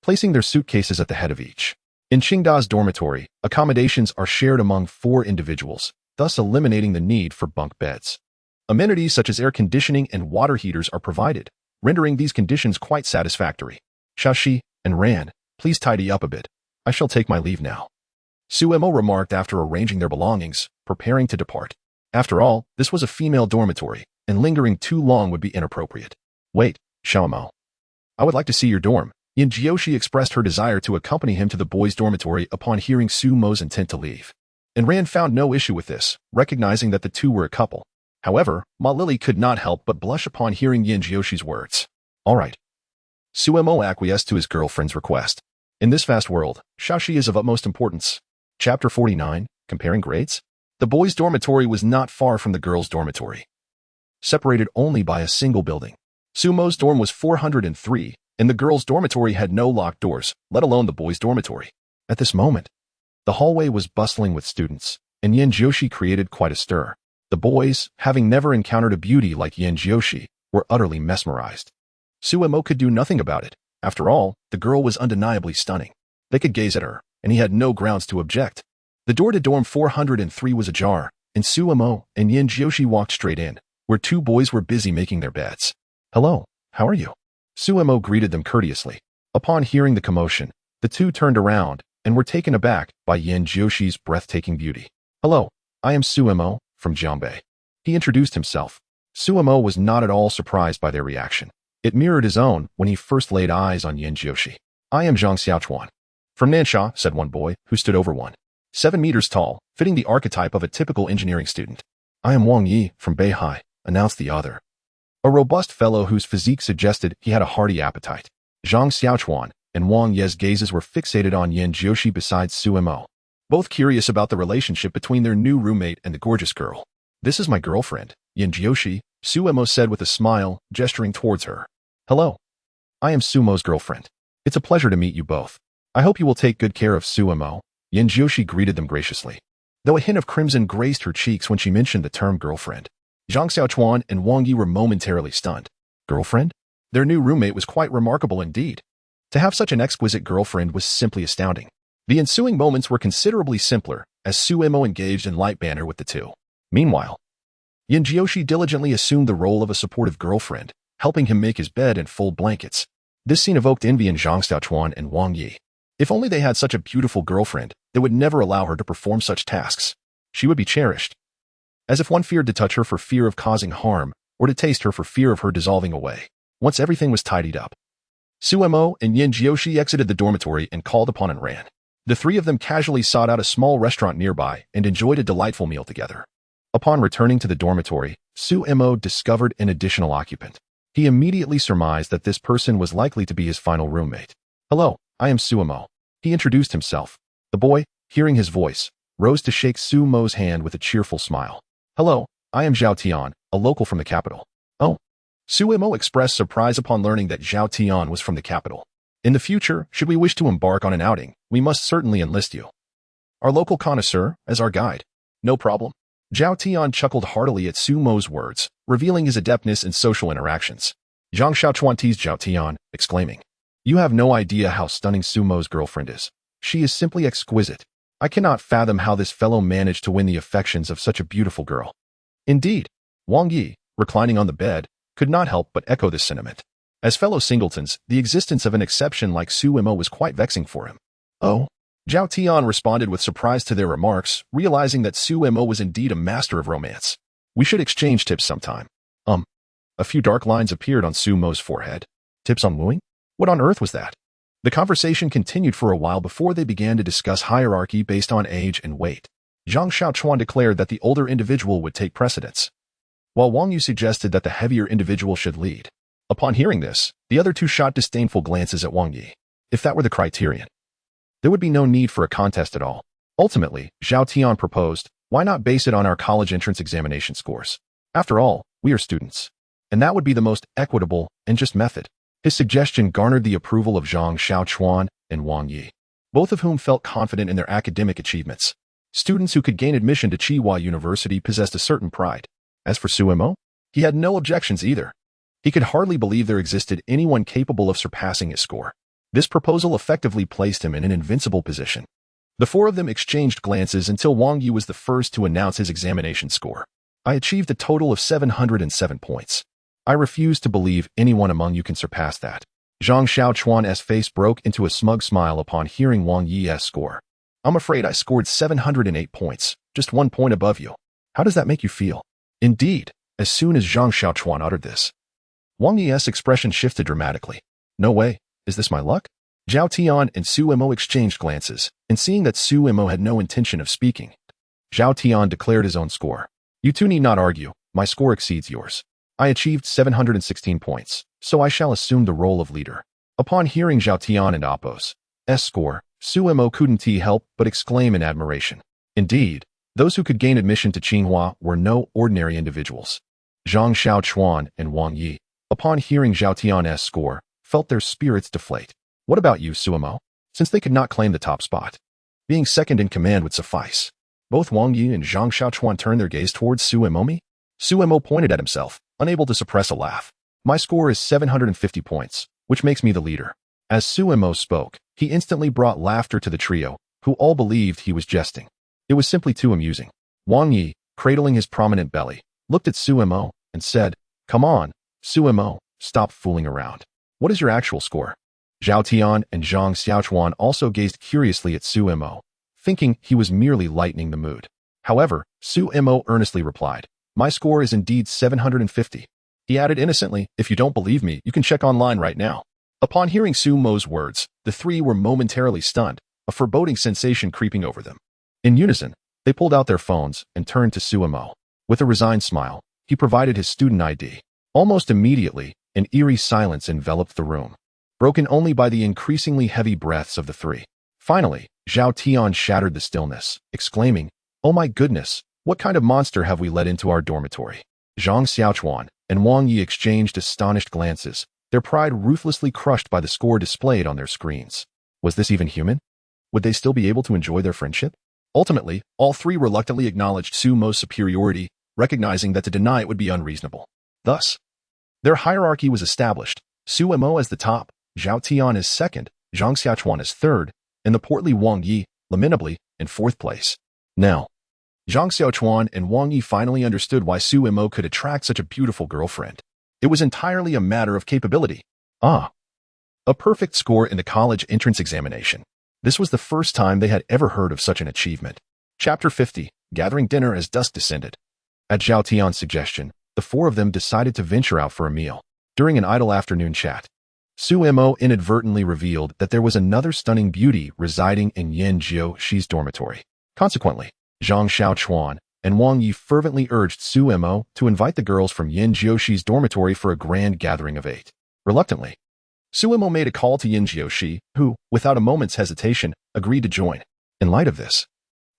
placing their suitcases at the head of each. In Qingda's dormitory, accommodations are shared among 4 individuals, thus eliminating the need for bunk beds. Amenities such as air conditioning and water heaters are provided, rendering these conditions quite satisfactory. Shashi and Ran, please tidy up a bit. I shall take my leave now. Suemo remarked after arranging their belongings, preparing to depart. After all, this was a female dormitory, and lingering too long would be inappropriate. Wait, Xiaomo. I would like to see your dorm. Yinjioshi expressed her desire to accompany him to the boys' dormitory upon hearing Sumo's intent to leave. And Rand found no issue with this, recognizing that the two were a couple. However, Ma Lily could not help but blush upon hearing Yinjioshi's words. All right. Suemo acquiesced to his girlfriend's request. In this vast world, Shashi is of utmost importance. Chapter 49, Comparing Grades? The boys' dormitory was not far from the girls' dormitory, separated only by a single building. Sumo's dorm was 403, and the girls' dormitory had no locked doors, let alone the boys' dormitory. At this moment, the hallway was bustling with students, and Yinjioshi created quite a stir. The boys, having never encountered a beauty like Yinjioshi, were utterly mesmerized. Suemo could do nothing about it. After all, the girl was undeniably stunning. They could gaze at her, and he had no grounds to object. The door to dorm 403 was ajar, and Suemo and Yinjioshi walked straight in, where 2 boys were busy making their beds. Hello, how are you? Suemo greeted them courteously. Upon hearing the commotion, the two turned around and were taken aback by Yinjioshi's breathtaking beauty. Hello, I am Suemo, from Jianbei. He introduced himself. Suemo was not at all surprised by their reaction. It mirrored his own when he first laid eyes on Yinjioshi. I am Zhang Xiaochuan. From Nansha, said one boy, who stood over 7 meters tall, fitting the archetype of a typical engineering student. I am Wang Yi, from Beihai, announced the other, a robust fellow whose physique suggested he had a hearty appetite. Zhang Xiaochuan and Wang Ye's gazes were fixated on Yinjioshi besides Suemo, both curious about the relationship between their new roommate and the gorgeous girl. This is my girlfriend, Yinjioshi, Suemo said with a smile, gesturing towards her. Hello. I am Sumo's girlfriend. It's a pleasure to meet you both. I hope you will take good care of Suemo. Yinjioshi greeted them graciously, though a hint of crimson graced her cheeks when she mentioned the term girlfriend. Zhang Xiaochuan and Wang Yi were momentarily stunned. Girlfriend? Their new roommate was quite remarkable indeed. To have such an exquisite girlfriend was simply astounding. The ensuing moments were considerably simpler, as Suemo engaged in light banter with the two. Meanwhile, Yinjioshi diligently assumed the role of a supportive girlfriend, helping him make his bed and fold blankets. This scene evoked envy in Zhang Xiaochuan and Wang Yi. If only they had such a beautiful girlfriend, they would never allow her to perform such tasks. She would be cherished, as if one feared to touch her for fear of causing harm, or to taste her for fear of her dissolving away. Once everything was tidied up, Suemo and Yinjioshi exited the dormitory and called upon Anran. The three of them casually sought out a small restaurant nearby and enjoyed a delightful meal together. Upon returning to the dormitory, Suemo discovered an additional occupant. He immediately surmised that this person was likely to be his final roommate. "Hello, I am Suemo." He introduced himself. The boy, hearing his voice, rose to shake Suemo's hand with a cheerful smile. "Hello, I am Zhao Tian, a local from the capital." "Oh." Suemo expressed surprise upon learning that Zhao Tian was from the capital. "In the future, should we wish to embark on an outing, we must certainly enlist you. Our local connoisseur, as our guide." "No problem." Zhao Tian chuckled heartily at Suemo's words, revealing his adeptness in social interactions. Zhang Xiaochuan teased Zhao Tian, exclaiming, "You have no idea how stunning Suemo's girlfriend is. She is simply exquisite. I cannot fathom how this fellow managed to win the affections of such a beautiful girl." Indeed, Wang Yi, reclining on the bed, could not help but echo this sentiment. As fellow singletons, the existence of an exception like Suemo was quite vexing for him. "Oh?" Zhao Tian responded with surprise to their remarks, realizing that Suemo was indeed a master of romance. "We should exchange tips sometime." A few dark lines appeared on Suemo's forehead. "Tips on wooing? What on earth was that?" The conversation continued for a while before they began to discuss hierarchy based on age and weight. Zhang Xiaochuan declared that the older individual would take precedence, while Wang Yu suggested that the heavier individual should lead. Upon hearing this, the other two shot disdainful glances at Wang Yi. If that were the criterion, there would be no need for a contest at all. Ultimately, Zhao Tian proposed, "Why not base it on our college entrance examination scores? After all, we are students. And that would be the most equitable and just method." His suggestion garnered the approval of Zhang Xiaochuan and Wang Yi, both of whom felt confident in their academic achievements. Students who could gain admission to Tsinghua University possessed a certain pride. As for Suemo, he had no objections either. He could hardly believe there existed anyone capable of surpassing his score. This proposal effectively placed him in an invincible position. The four of them exchanged glances until Wang Yi was the first to announce his examination score. "I achieved a total of 707 points. I refuse to believe anyone among you can surpass that." Zhang Xiaochuan's face broke into a smug smile upon hearing Wang Yi's score. "I'm afraid I scored 708 points, just 1 point above you. How does that make you feel?" Indeed, as soon as Zhang Xiaochuan uttered this, Wang Yi's expression shifted dramatically. "No way, is this my luck?" Zhao Tian and Suemo exchanged glances, and seeing that Suemo had no intention of speaking, Zhao Tian declared his own score. "You two need not argue, my score exceeds yours. I achieved 716 points, so I shall assume the role of leader." Upon hearing Zhao Tian and Appo's score, Suemo couldn't help but exclaim in admiration. Indeed, those who could gain admission to Tsinghua were no ordinary individuals. Zhang Xiaochuan and Wang Yi, upon hearing Zhao Tian's score, felt their spirits deflate. "What about you, Suemo?" Since they could not claim the top spot, being second in command would suffice. Both Wang Yi and Zhang Xiaochuan turned their gaze towards Suemo. Suemo pointed at himself, unable to suppress a laugh. "My score is 750 points, which makes me the leader." As Suemo spoke, he instantly brought laughter to the trio, who all believed he was jesting. It was simply too amusing. Wang Yi, cradling his prominent belly, looked at Suemo and said, "Come on, Suemo, stop fooling around. What is your actual score?" Zhao Tian and Zhang Xiaochuan also gazed curiously at Suemo, thinking he was merely lightening the mood. However, Suemo earnestly replied, "My score is indeed 750. He added innocently, "If you don't believe me, you can check online right now." Upon hearing Suemo's words, the three were momentarily stunned, a foreboding sensation creeping over them. In unison, they pulled out their phones and turned to Suemo. With a resigned smile, he provided his student ID. Almost immediately, an eerie silence enveloped the room, broken only by the increasingly heavy breaths of the three. Finally, Zhao Tian shattered the stillness, exclaiming, "Oh my goodness, what kind of monster have we let into our dormitory?" Zhang Xiaochuan and Wang Yi exchanged astonished glances, their pride ruthlessly crushed by the score displayed on their screens. Was this even human? Would they still be able to enjoy their friendship? Ultimately, all three reluctantly acknowledged Suemo's superiority, recognizing that to deny it would be unreasonable. Thus, their hierarchy was established, Suemo as the top, Zhao Tian as second, Zhang Xiaochuan as third, and the portly Wang Yi, lamentably, in fourth place. Now, Zhang Xiaochuan and Wang Yi finally understood why Suemo could attract such a beautiful girlfriend. It was entirely a matter of capability. A perfect score in the college entrance examination. This was the first time they had ever heard of such an achievement. Chapter 50, Gathering Dinner as Dusk Descended. At Zhao Tian's suggestion, the four of them decided to venture out for a meal. During an idle afternoon chat, Suemo inadvertently revealed that there was another stunning beauty residing in Yan Jiu Shi's dormitory. Consequently, Zhang Xiaochuan and Wang Yi fervently urged Su Mo to invite the girls from Yin Jiuxi's dormitory for a grand gathering of 8. Reluctantly, Su Mo made a call to Yin Jiuxi, who, without a moment's hesitation, agreed to join. In light of this,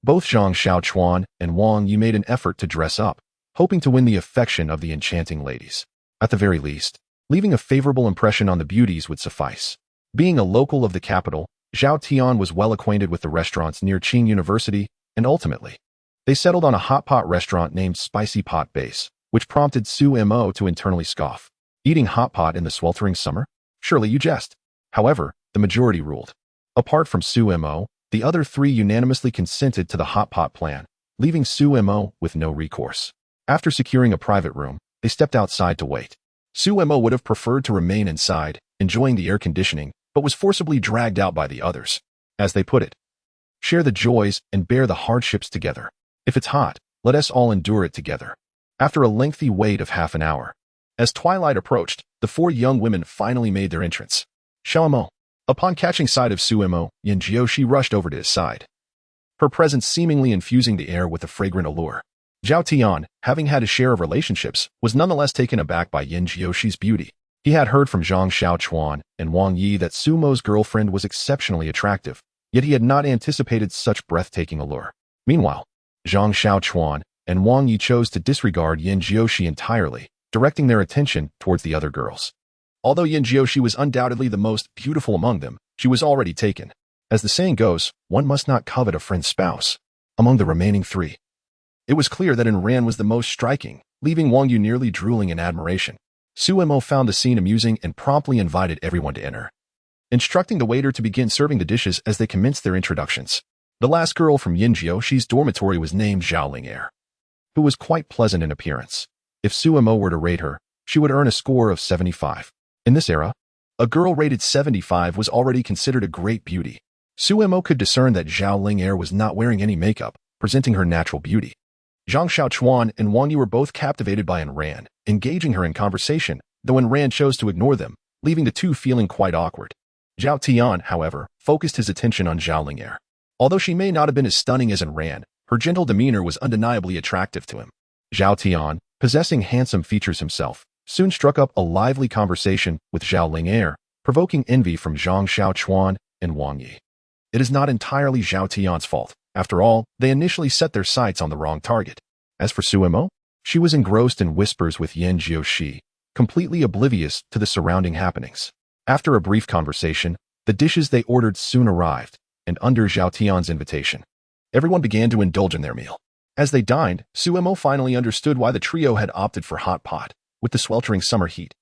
both Zhang Xiaochuan and Wang Yi made an effort to dress up, hoping to win the affection of the enchanting ladies. At the very least, leaving a favorable impression on the beauties would suffice. Being a local of the capital, Zhao Tian was well acquainted with the restaurants near Qing University, and ultimately, they settled on a hot pot restaurant named Spicy Pot Base, which prompted Su Mo to internally scoff. Eating hot pot in the sweltering summer? Surely you jest. However, the majority ruled. Apart from Su Mo, the other 3 unanimously consented to the hot pot plan, leaving Su Mo with no recourse. After securing a private room, they stepped outside to wait. Su Mo would have preferred to remain inside, enjoying the air conditioning, but was forcibly dragged out by the others. As they put it, share the joys and bear the hardships together. If it's hot, let us all endure it together. After a lengthy wait of half an hour, as twilight approached, the 4 young women finally made their entrance. Xiaomo. Upon catching sight of Su Mo, Yin Jiuxi rushed over to his side, her presence seemingly infusing the air with a fragrant allure. Zhao Tian, having had a share of relationships, was nonetheless taken aback by Yin Jiuxi's beauty. He had heard from Zhang Xiaochuan and Wang Yi that Su Mo's girlfriend was exceptionally attractive, yet he had not anticipated such breathtaking allure. Meanwhile, Zhang Xiaochuan and Wang Yi chose to disregard Yin Jiuxi entirely, directing their attention towards the other girls. Although Yin Jiuxi was undoubtedly the most beautiful among them, she was already taken. As the saying goes, one must not covet a friend's spouse. Among the remaining 3, it was clear that Ran was the most striking, leaving Wang Yu nearly drooling in admiration. Su Mo found the scene amusing and promptly invited everyone to enter, instructing the waiter to begin serving the dishes as they commenced their introductions. The last girl from Yin Jiuxi's dormitory was named Zhao Ling'er, who was quite pleasant in appearance. If Su Mo were to rate her, she would earn a score of 75. In this era, a girl rated 75 was already considered a great beauty. Su Mo could discern that Zhao Ling'er was not wearing any makeup, presenting her natural beauty. Zhang Xiaochuan and Wang Yi were both captivated by Ran, engaging her in conversation, though Ran chose to ignore them, leaving the 2 feeling quite awkward. Zhao Tian, however, focused his attention on Zhao Ling'er. Although she may not have been as stunning as Ran, her gentle demeanor was undeniably attractive to him. Zhao Tian, possessing handsome features himself, soon struck up a lively conversation with Zhao Ling'er, provoking envy from Zhang Xiaochuan and Wang Yi. It is not entirely Zhao Tian's fault. After all, they initially set their sights on the wrong target. As for Su Mo, she was engrossed in whispers with Yin Jiuxi, completely oblivious to the surrounding happenings. After a brief conversation, the dishes they ordered soon arrived, and under Zhao Tian's invitation, everyone began to indulge in their meal. As they dined, Su Mo finally understood why the trio had opted for hot pot, with the sweltering summer heat.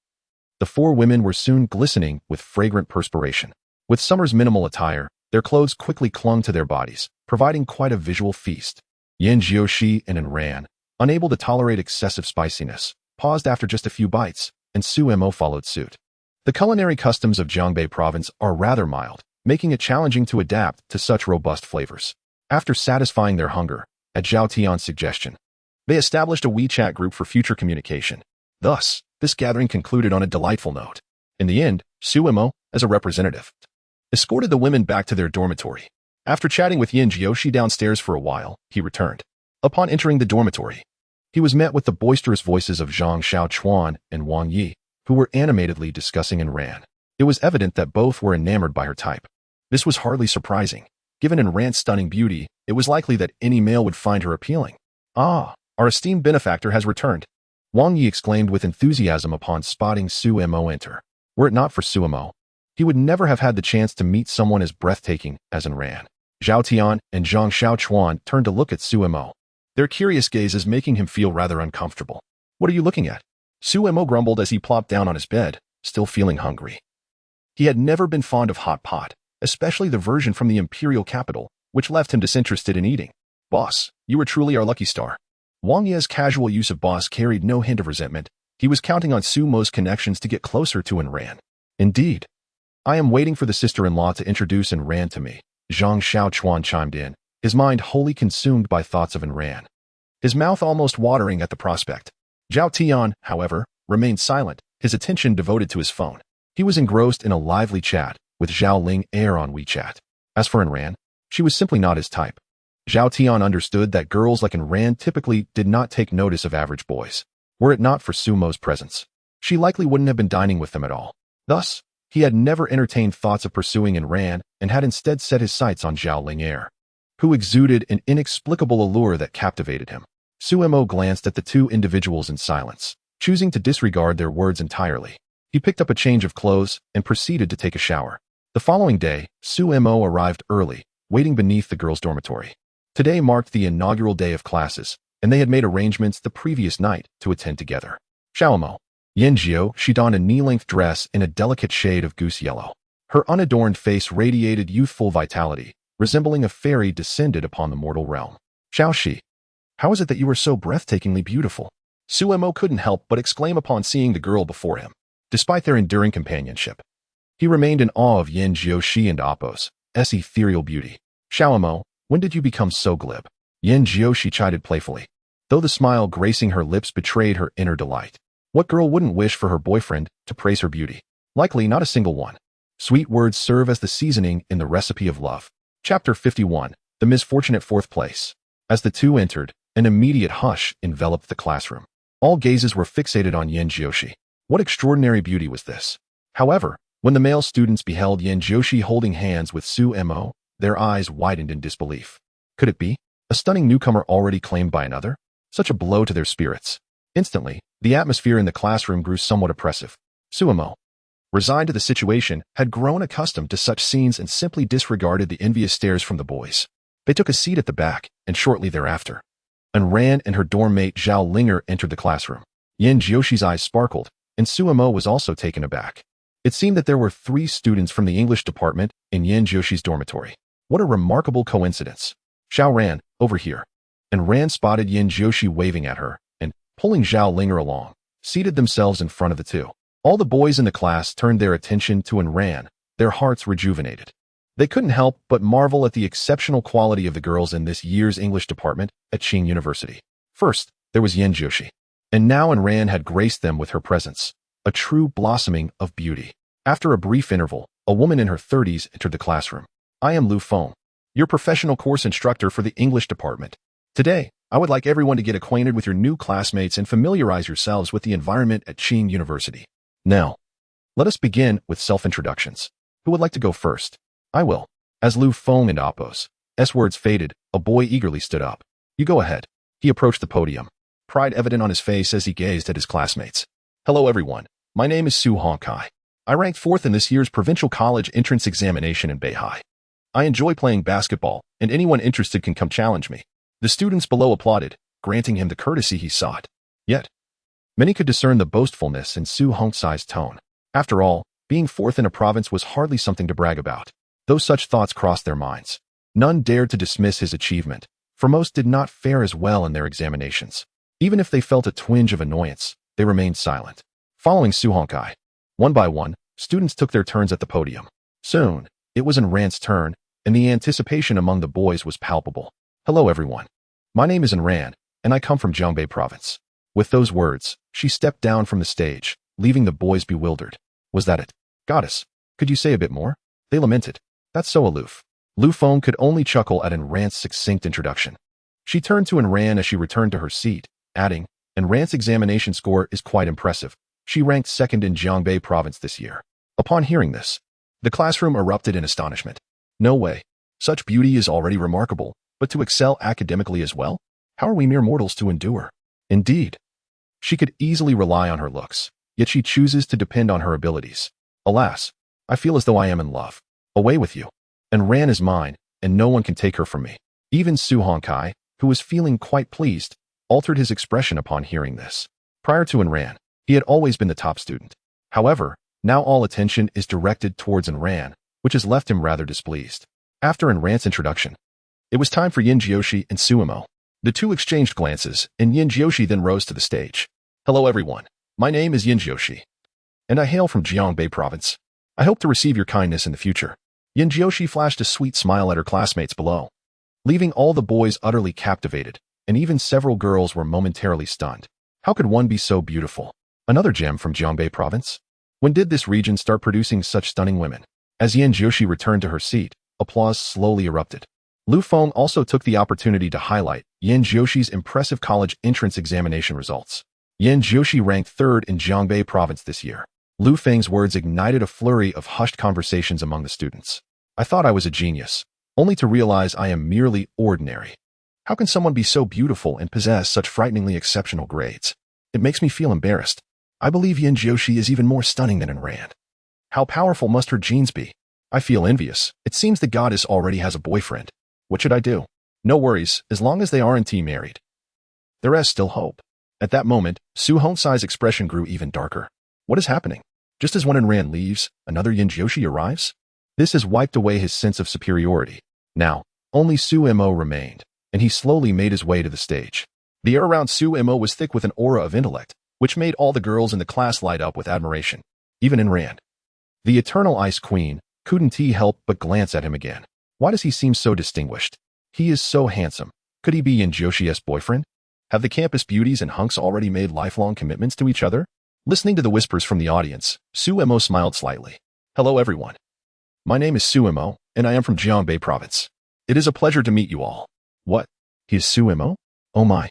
The 4 women were soon glistening with fragrant perspiration. With summer's minimal attire, their clothes quickly clung to their bodies, providing quite a visual feast. Yin Jiuxi and Ran, unable to tolerate excessive spiciness, paused after just a few bites, and Su Mo followed suit. The culinary customs of Jiangbei province are rather mild, making it challenging to adapt to such robust flavors. After satisfying their hunger, at Zhao Tian's suggestion, they established a WeChat group for future communication. Thus, this gathering concluded on a delightful note. In the end, Su Mo, as a representative, escorted the women back to their dormitory. After chatting with Yin Jiuxi downstairs for a while, he returned. Upon entering the dormitory, he was met with the boisterous voices of Zhang Xiaochuan and Wang Yi, who were animatedly discussing Ran. It was evident that both were enamored by her type. This was hardly surprising. Given Ran's stunning beauty, it was likely that any male would find her appealing. Ah, our esteemed benefactor has returned, Wang Yi exclaimed with enthusiasm upon spotting Su Mo enter. Were it not for Su Mo, he would never have had the chance to meet someone as breathtaking as Ran. Zhao Tian and Zhang Xiaochuan turned to look at Su Mo, their curious gazes making him feel rather uncomfortable. What are you looking at? Su Mo grumbled as he plopped down on his bed, still feeling hungry. He had never been fond of hot pot, especially the version from the imperial capital, which left him disinterested in eating. Boss, you were truly our lucky star. Wang Yi's casual use of boss carried no hint of resentment. He was counting on Su Mo's connections to get closer to Ran. Indeed. I am waiting for the sister-in-law to introduce Ran to me, Zhang Xiaochuan chimed in, his mind wholly consumed by thoughts of Ran, his mouth almost watering at the prospect. Zhao Tian, however, remained silent, his attention devoted to his phone. He was engrossed in a lively chat with Zhao Ling'er on WeChat. As for Ran, she was simply not his type. Zhao Tian understood that girls like Ran typically did not take notice of average boys. Were it not for Sumo's presence, she likely wouldn't have been dining with them at all. Thus, he had never entertained thoughts of pursuing Ran and had instead set his sights on Zhao Ling'er, who exuded an inexplicable allure that captivated him. Sumo glanced at the two individuals in silence, choosing to disregard their words entirely. He picked up a change of clothes and proceeded to take a shower. The following day, Sumo arrived early, waiting beneath the girls' dormitory. Today marked the inaugural day of classes, and they had made arrangements the previous night to attend together. Xiaomo. Yanjiu, she donned a knee-length dress in a delicate shade of goose yellow. Her unadorned face radiated youthful vitality, resembling a fairy descended upon the mortal realm. Xiaoxi, how is it that you are so breathtakingly beautiful? Sumo couldn't help but exclaim upon seeing the girl before him. Despite their enduring companionship, he remained in awe of Yin Jiuxi and Appo's ethereal beauty. Xiaomo, when did you become so glib? Yin Jiuxi chided playfully, though the smile gracing her lips betrayed her inner delight. What girl wouldn't wish for her boyfriend to praise her beauty? Likely not a single one. Sweet words serve as the seasoning in the recipe of love. Chapter 51, The Misfortunate Fourth Place. As the two entered, an immediate hush enveloped the classroom. All gazes were fixated on Yin Jiuxi. What extraordinary beauty was this? However, when the male students beheld Yin Jiuxi holding hands with Sumo, their eyes widened in disbelief. Could it be? A stunning newcomer already claimed by another? Such a blow to their spirits. Instantly, the atmosphere in the classroom grew somewhat oppressive. Sumo, resigned to the situation, had grown accustomed to such scenes and simply disregarded the envious stares from the boys. They took a seat at the back, and shortly thereafter, Ran and her dorm mate Zhao Ling'er entered the classroom. Yin Jiuxi's eyes sparkled, and Sumo was also taken aback. It seemed that there were 3 students from the English department in Yin Jiuxi's dormitory. What a remarkable coincidence. Xiao Ran, over here. And Ran spotted Yin Jiuxi waving at her, and, pulling Zhao Ling'er along, seated themselves in front of the two. All the boys in the class turned their attention to Ran, their hearts rejuvenated. They couldn't help but marvel at the exceptional quality of the girls in this year's English department at Qing University. First, there was Yin Jiuxi, and now Ran had graced them with her presence, a true blossoming of beauty. After a brief interval, a woman in her 30s entered the classroom. I am Lu Feng, your professional course instructor for the English department. Today, I would like everyone to get acquainted with your new classmates and familiarize yourselves with the environment at Qing University. Now, let us begin with self-introductions. Who would like to go first? I will. As Lu Feng and Appo's words faded, a boy eagerly stood up. You go ahead. He approached the podium, pride evident on his face as he gazed at his classmates. Hello everyone, my name is Su Hongkai. I ranked 4th in this year's provincial college entrance examination in Beihai. I enjoy playing basketball, and anyone interested can come challenge me. The students below applauded, granting him the courtesy he sought. Yet, many could discern the boastfulness in Su Hongkai's tone. After all, being 4th in a province was hardly something to brag about. Though such thoughts crossed their minds, none dared to dismiss his achievement, for most did not fare as well in their examinations. Even if they felt a twinge of annoyance, they remained silent. Following Su Hongkai, one by one, students took their turns at the podium. Soon, it was Ran's turn, and the anticipation among the boys was palpable. Hello everyone. My name is Ran, and I come from Jiangbei province. With those words, she stepped down from the stage, leaving the boys bewildered. Was that it? Goddess, could you say a bit more? They lamented. That's so aloof. Lu Feng could only chuckle at Ran's succinct introduction. She turned to Ran as she returned to her seat, adding, Ran's examination score is quite impressive. She ranked 2nd in Jiangbei province this year. Upon hearing this, the classroom erupted in astonishment. No way. Such beauty is already remarkable, but to excel academically as well? How are we mere mortals to endure? Indeed. She could easily rely on her looks, yet she chooses to depend on her abilities. Alas, I feel as though I am in love. Away with you. Ran is mine, and no one can take her from me. Even Su Hongkai, who was feeling quite pleased, altered his expression upon hearing this. Prior to Ran, he had always been the top student. However, now all attention is directed towards Ran, which has left him rather displeased. After Ran's introduction, it was time for Yin Jiuxi and Sumo. The two exchanged glances, and Yin Jiuxi then rose to the stage. Hello everyone. My name is Yin Jiuxi, and I hail from Jiangbei province. I hope to receive your kindness in the future. Yin Jiuxi flashed a sweet smile at her classmates below, leaving all the boys utterly captivated, and even several girls were momentarily stunned. How could one be so beautiful? Another gem from Jiangbei province? When did this region start producing such stunning women? As Yin Jiuxi returned to her seat, applause slowly erupted. Lu Feng also took the opportunity to highlight Yan Jiuxi's impressive college entrance examination results. Yan Jiuxi ranked third in Jiangbei province this year. Lu Feng's words ignited a flurry of hushed conversations among the students. I thought I was a genius, only to realize I am merely ordinary. How can someone be so beautiful and possess such frighteningly exceptional grades? It makes me feel embarrassed. I believe Yan Jiuxi is even more stunning than Rand. How powerful must her genes be? I feel envious. It seems the goddess already has a boyfriend. What should I do? No worries, as long as they aren't married. There is still hope. At that moment, Su Hongcai's expression grew even darker. What is happening? Just as one Rand leaves, another Yan Jiuxi arrives? This has wiped away his sense of superiority. Now, only Su Mo remained, and he slowly made his way to the stage. The air around Su Mo was thick with an aura of intellect, which made all the girls in the class light up with admiration, even Rand. The eternal Ice Queen couldn't help but glance at him again. Why does he seem so distinguished? He is so handsome. Could he be Yan Jiuxi's boyfriend? Have the campus beauties and hunks already made lifelong commitments to each other? Listening to the whispers from the audience, Su Mo smiled slightly. Hello everyone. My name is Su Mo, and I am from Jiangbei province. It is a pleasure to meet you all. What? He is Su Mo? Oh my.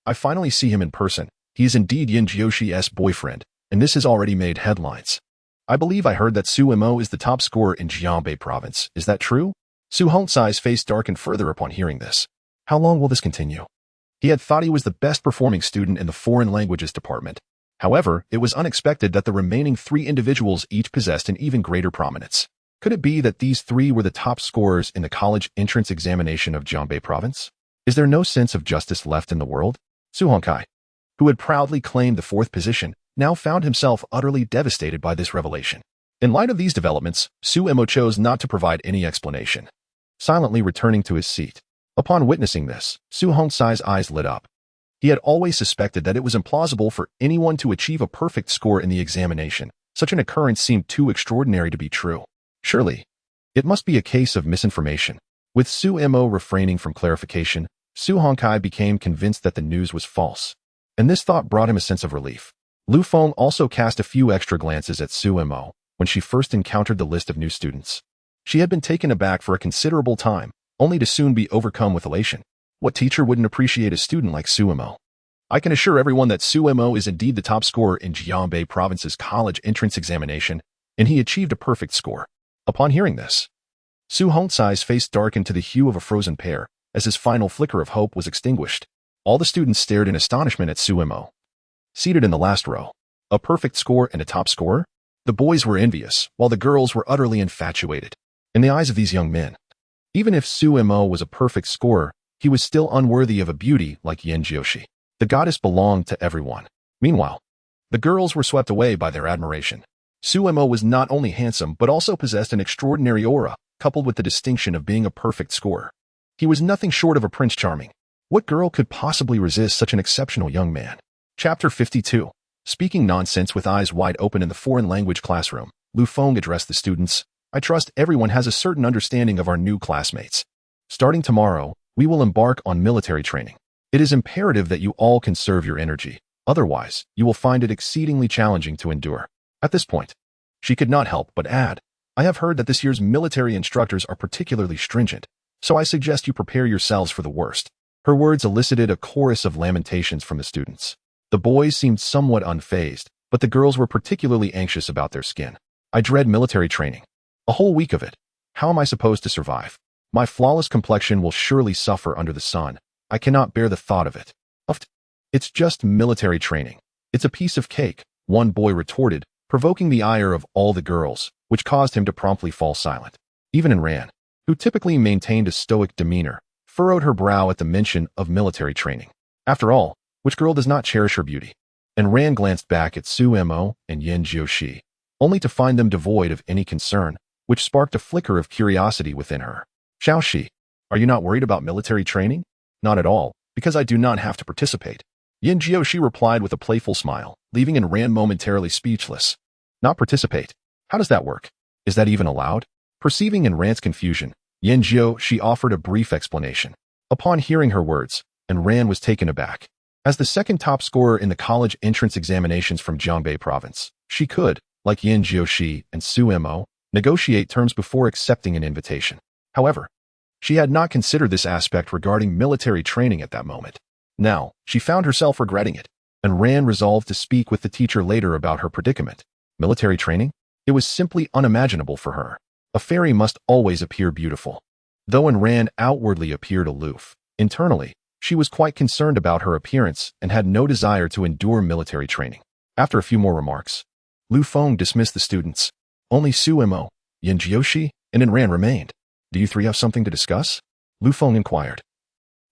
I finally see him in person. He is indeed Yan Jiuxi's boyfriend, and this has already made headlines. I believe I heard that Su Mo is the top scorer in Jiangbei province. Is that true? Su Hongcai's face darkened further upon hearing this. How long will this continue? He had thought he was the best performing student in the foreign languages department. However, it was unexpected that the remaining three individuals each possessed an even greater prominence. Could it be that these three were the top scorers in the college entrance examination of Jiangbei province? Is there no sense of justice left in the world? Su Hongcai, who had proudly claimed the fourth position, now found himself utterly devastated by this revelation. In light of these developments, Su Mo chose not to provide any explanation, silently returning to his seat. Upon witnessing this, Su Hongcai's eyes lit up. He had always suspected that it was implausible for anyone to achieve a perfect score in the examination. Such an occurrence seemed too extraordinary to be true. Surely, it must be a case of misinformation. With Su Mo refraining from clarification, Su Hongcai became convinced that the news was false. And this thought brought him a sense of relief. Lu Feng also cast a few extra glances at Su Mo when she first encountered the list of new students. She had been taken aback for a considerable time, only to soon be overcome with elation. What teacher wouldn't appreciate a student like Su Mo? I can assure everyone that Su Mo is indeed the top scorer in Jiangbei province's college entrance examination, and he achieved a perfect score. Upon hearing this, Su Hongcai's face darkened to the hue of a frozen pear as his final flicker of hope was extinguished. All the students stared in astonishment at Su Mo. Seated in the last row, a perfect score and a top scorer? The boys were envious, while the girls were utterly infatuated. In the eyes of these young men, even if Su Mo was a perfect scorer, he was still unworthy of a beauty like Yan Jiuxi. The goddess belonged to everyone. Meanwhile, the girls were swept away by their admiration. Su Mo was not only handsome but also possessed an extraordinary aura, coupled with the distinction of being a perfect scorer. He was nothing short of a Prince Charming. What girl could possibly resist such an exceptional young man? Chapter 52. Speaking nonsense with eyes wide open in the foreign language classroom, Lu Feng addressed the students. I trust everyone has a certain understanding of our new classmates. Starting tomorrow, we will embark on military training. It is imperative that you all conserve your energy. Otherwise, you will find it exceedingly challenging to endure. At this point, she could not help but add, I have heard that this year's military instructors are particularly stringent, so I suggest you prepare yourselves for the worst. Her words elicited a chorus of lamentations from the students. The boys seemed somewhat unfazed, but the girls were particularly anxious about their skin. I dread military training. A whole week of it. How am I supposed to survive? My flawless complexion will surely suffer under the sun. I cannot bear the thought of it. It's just military training. It's a piece of cake, one boy retorted, provoking the ire of all the girls, which caused him to promptly fall silent. Even Ran, who typically maintained a stoic demeanor, furrowed her brow at the mention of military training. After all, which girl does not cherish her beauty? And Ran glanced back at Su Mo and Yan Jiuxi, only to find them devoid of any concern, which sparked a flicker of curiosity within her. Xiaoxi, are you not worried about military training? Not at all, because I do not have to participate. Yan Jiuxi replied with a playful smile, leaving Ran momentarily speechless. Not participate? How does that work? Is that even allowed? Perceiving Ran's confusion, Yan Jiuxi offered a brief explanation. Upon hearing her words, Ran was taken aback. As the second top scorer in the college entrance examinations from Jiangbei province, she could, like Yan Jiuxi and Su Mo, negotiate terms before accepting an invitation. However, She had not considered this aspect regarding military training at that moment. Now, she found herself regretting it, and Ran resolved to speak with the teacher later about her predicament. Military training? It was simply unimaginable for her. A fairy must always appear beautiful. Though Ran outwardly appeared aloof, internally, she was quite concerned about her appearance and had no desire to endure military training. After a few more remarks, Lu Feng dismissed the students. Only Su Mo, Yin Jiushi, and Ran remained. Do you three have something to discuss? Lu Feng inquired,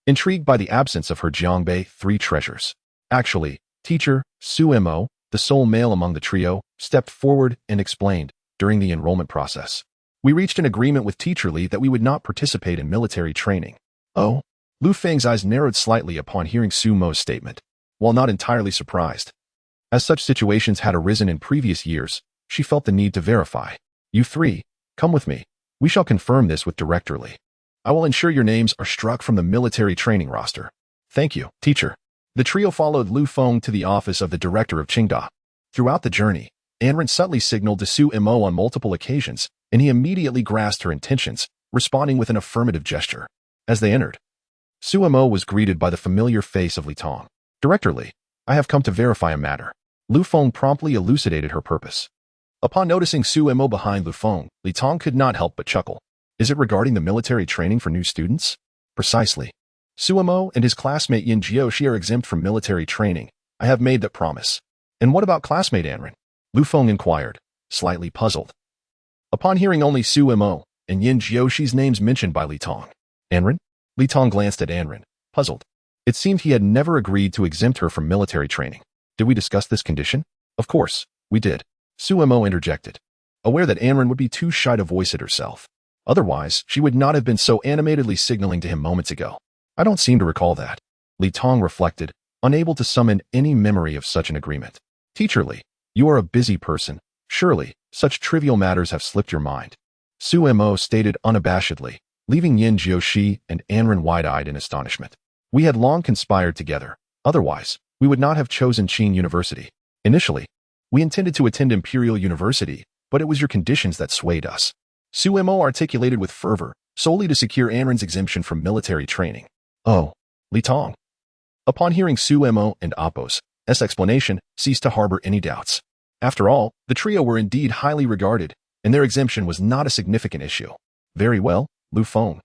intrigued by the absence of her Jiangbei three treasures. Actually, teacher, Su Mo, the sole male among the trio, stepped forward and explained, during the enrollment process. We reached an agreement with Teacher Li that we would not participate in military training. Oh? Lu Feng's eyes narrowed slightly upon hearing Su Mo's statement. While not entirely surprised, as such situations had arisen in previous years, she felt the need to verify. You three, come with me. We shall confirm this with Director Li. I will ensure your names are struck from the military training roster. Thank you, teacher. The trio followed Lu Feng to the office of the director of Qingda. Throughout the journey, Anren subtly signaled to Su Mo on multiple occasions, and he immediately grasped her intentions, responding with an affirmative gesture. As they entered, Su Mo was greeted by the familiar face of Li Tong. Director Li, I have come to verify a matter. Lu Feng promptly elucidated her purpose. Upon noticing Su Mo behind Lu Feng, Li Tong could not help but chuckle. Is it regarding the military training for new students? Precisely. Su Mo and his classmate Yin Jiushi are exempt from military training. I have made that promise. And what about classmate Anren? Lu Feng inquired, slightly puzzled. Upon hearing only Su Mo and Yin Jiushi's names mentioned by Li Tong. Anren? Li Tong glanced at Anren, puzzled. It seemed he had never agreed to exempt her from military training. Did we discuss this condition? Of course, we did. Su Mo interjected, aware that Anren would be too shy to voice it herself. Otherwise, she would not have been so animatedly signaling to him moments ago. I don't seem to recall that. Li Tong reflected, unable to summon any memory of such an agreement. Teacher Li, you are a busy person. Surely, such trivial matters have slipped your mind. Su Mo stated unabashedly, leaving Yin Jiushi and Anren wide-eyed in astonishment. We had long conspired together. Otherwise, we would not have chosen Qin University. Initially, we intended to attend Imperial University, but it was your conditions that swayed us. Su Mo articulated with fervor, solely to secure Anren's exemption from military training. Oh, Li Tong. Upon hearing Su Mo and Appo's explanation, ceased to harbor any doubts. After all, the trio were indeed highly regarded, and their exemption was not a significant issue. Very well, Lu Feng.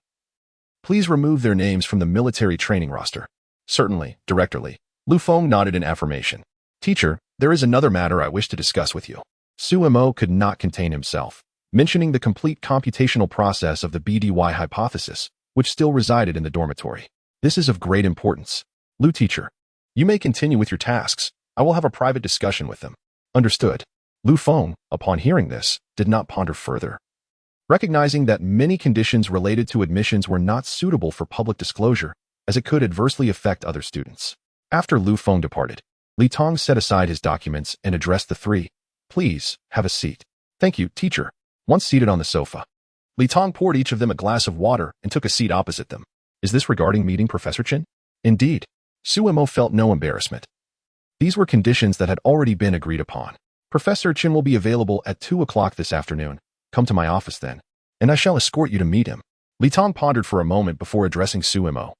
Please remove their names from the military training roster. Certainly, Director Li. Lu Feng nodded in affirmation. Teacher, there is another matter I wish to discuss with you. Su Mo could not contain himself, mentioning the complete computational process of the BDY hypothesis, which still resided in the dormitory. This is of great importance. Lu teacher, you may continue with your tasks. I will have a private discussion with them. Understood. Lu Feng, upon hearing this, did not ponder further. Recognizing that many conditions related to admissions were not suitable for public disclosure, as it could adversely affect other students. After Lu Feng departed, Li Tong set aside his documents and addressed the three. Please, have a seat. Thank you, teacher. Once seated on the sofa, Li Tong poured each of them a glass of water and took a seat opposite them. Is this regarding meeting Professor Chen? Indeed. Su Mo felt no embarrassment. These were conditions that had already been agreed upon. Professor Chen will be available at 2 o'clock this afternoon. Come to my office then, and I shall escort you to meet him. Li Tong pondered for a moment before addressing Su Mo,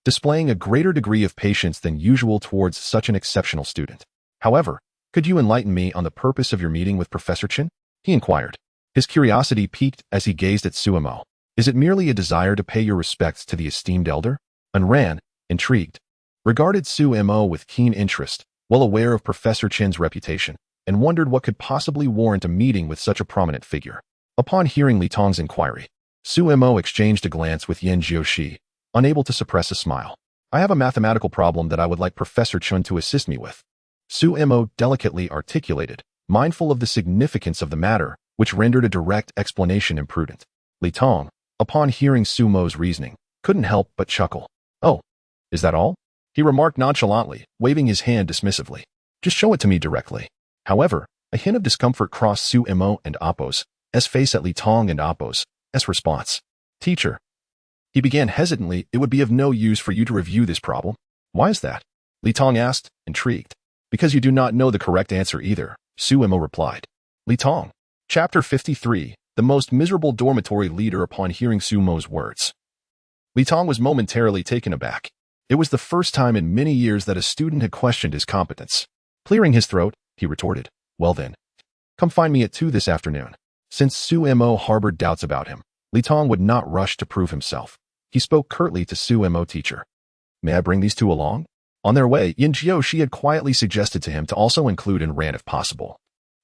displaying a greater degree of patience than usual towards such an exceptional student. However, could you enlighten me on the purpose of your meeting with Professor Chen? He inquired. His curiosity piqued as he gazed at Su Mo. Is it merely a desire to pay your respects to the esteemed elder? Ran, intrigued, regarded Su Mo with keen interest, well aware of Professor Chen's reputation, and wondered what could possibly warrant a meeting with such a prominent figure. Upon hearing Li Tong's inquiry, Su Mo exchanged a glance with Yin Jiushi, unable to suppress a smile. I have a mathematical problem that I would like Professor Chen to assist me with. Su Mo delicately articulated, mindful of the significance of the matter, which rendered a direct explanation imprudent. Li Tong, upon hearing Su Mo's reasoning, couldn't help but chuckle. Oh, is that all? He remarked nonchalantly, waving his hand dismissively. Just show it to me directly. However, a hint of discomfort crossed Su Mo and Appo's face at Li Tong and Appo's response. Teacher. He began hesitantly, it would be of no use for you to review this problem. Why is that? Li Tong asked, intrigued. Because you do not know the correct answer either, Su Mo replied. Li Tong. Chapter 53, the most miserable dormitory leader upon hearing Su Mo's words. Li Tong was momentarily taken aback. It was the first time in many years that a student had questioned his competence. Clearing his throat, he retorted, "Well then, come find me at 2 this afternoon." Since Su Mo harbored doubts about him, Li Tong would not rush to prove himself. He spoke curtly to Su Mo teacher. "May I bring these two along?" On their way, Yin Jiao had quietly suggested to him to also include Ran if possible.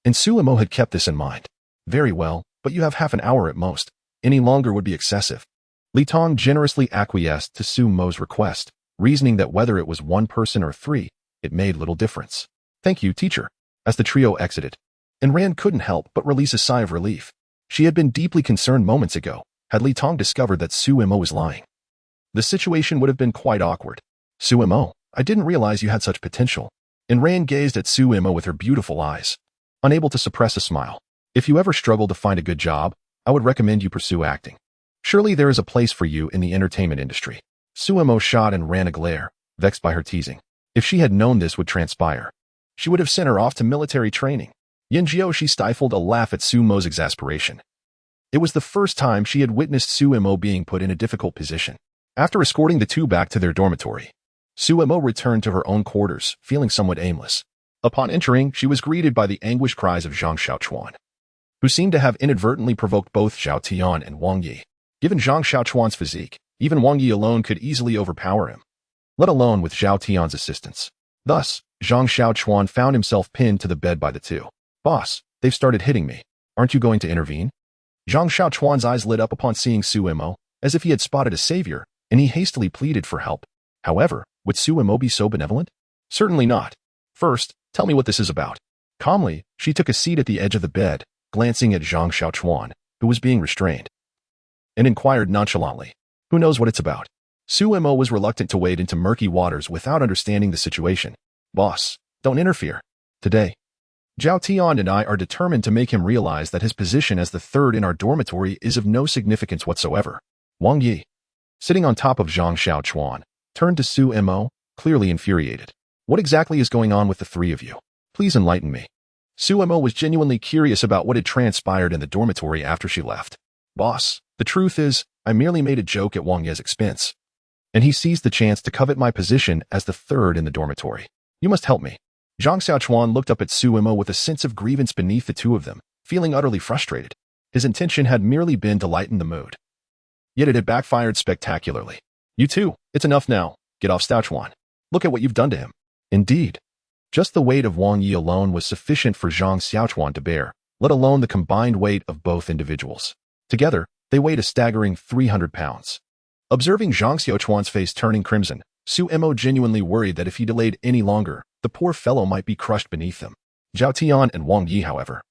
And Su Mo had kept this in mind. "Very well, but you have half an hour at most. Any longer would be excessive." Li Tong generously acquiesced to Su Mo's request, reasoning that whether it was one person or 3, it made little difference. "Thank you, teacher." As the trio exited, Ran couldn't help but release a sigh of relief. She had been deeply concerned moments ago, had Li Tong discovered that Su Mo was lying. The situation would have been quite awkward. "Su Mo, I didn't realize you had such potential." Ran gazed at Su Mo with her beautiful eyes, unable to suppress a smile. "If you ever struggle to find a good job, I would recommend you pursue acting. Surely there is a place for you in the entertainment industry." Su Mo shot Ran a glare, vexed by her teasing. If she had known this would transpire, she would have sent her off to military training. Yin Jiao stifled a laugh at Su Mo's exasperation. It was the first time she had witnessed Su Mo being put in a difficult position. After escorting the two back to their dormitory, Su Mo returned to her own quarters, feeling somewhat aimless. Upon entering, she was greeted by the anguished cries of Zhang Xiaochuan, who seemed to have inadvertently provoked both Zhao Tian and Wang Yi. Given Zhang Xiaochuan's physique, even Wang Yi alone could easily overpower him, let alone with Zhao Tian's assistance. Thus, Zhang Xiaochuan found himself pinned to the bed by the two. "Boss, they've started hitting me. Aren't you going to intervene?" Zhang Xiaochuan's eyes lit up upon seeing Su Mo, as if he had spotted a savior, and he hastily pleaded for help. However, would Su Mo be so benevolent? Certainly not. "First, tell me what this is about." Calmly, she took a seat at the edge of the bed, glancing at Zhang Xiaochuan, who was being restrained, and inquired nonchalantly, "Who knows what it's about?" Su Mo was reluctant to wade into murky waters without understanding the situation. "Boss, don't interfere. Today, Zhao Tian and I are determined to make him realize that his position as the third in our dormitory is of no significance whatsoever." Wang Yi, sitting on top of Zhang Xiaochuan, turned to Su Mo, clearly infuriated. "What exactly is going on with the 3 of you? Please enlighten me." Su Mo was genuinely curious about what had transpired in the dormitory after she left. "Boss, the truth is, I merely made a joke at Wang Ye's expense, and he seized the chance to covet my position as the third in the dormitory. You must help me." Zhang Xiaochuan looked up at Su Mo with a sense of grievance beneath the two of them, feeling utterly frustrated. His intention had merely been to lighten the mood. Yet it had backfired spectacularly. "You two, it's enough now. Get off Xiaochuan. Look at what you've done to him." Indeed, just the weight of Wang Yi alone was sufficient for Zhang Xiaochuan to bear, let alone the combined weight of both individuals. Together, they weighed a staggering 300 pounds. Observing Zhang Xiaochuan's face turning crimson, Su Mo genuinely worried that if he delayed any longer, the poor fellow might be crushed beneath them. Zhao Tian and Wang Yi, however,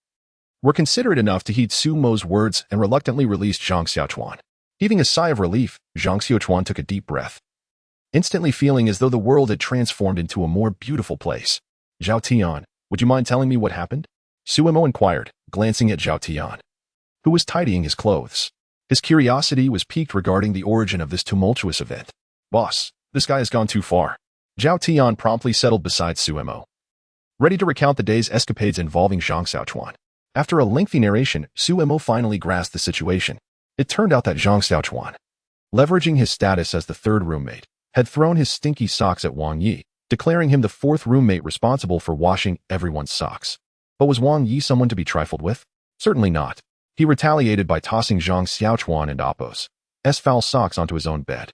were considerate enough to heed Su Mo's words and reluctantly released Zhang Xiaochuan. Heaving a sigh of relief, Zhang Xiaochuan took a deep breath, instantly feeling as though the world had transformed into a more beautiful place. "Zhao Tian, would you mind telling me what happened?" Su Mo inquired, glancing at Zhao Tian, who was tidying his clothes. His curiosity was piqued regarding the origin of this tumultuous event. "Boss, this guy has gone too far." Zhao Tian promptly settled beside Su Mo, ready to recount the day's escapades involving Zhang Xiaochuan. After a lengthy narration, Su Mo finally grasped the situation. It turned out that Zhang Xiaochuan, leveraging his status as the third roommate, had thrown his stinky socks at Wang Yi, declaring him the fourth roommate responsible for washing everyone's socks. But was Wang Yi someone to be trifled with? Certainly not. He retaliated by tossing Zhang Xiaochuan and Appo's foul socks onto his own bed,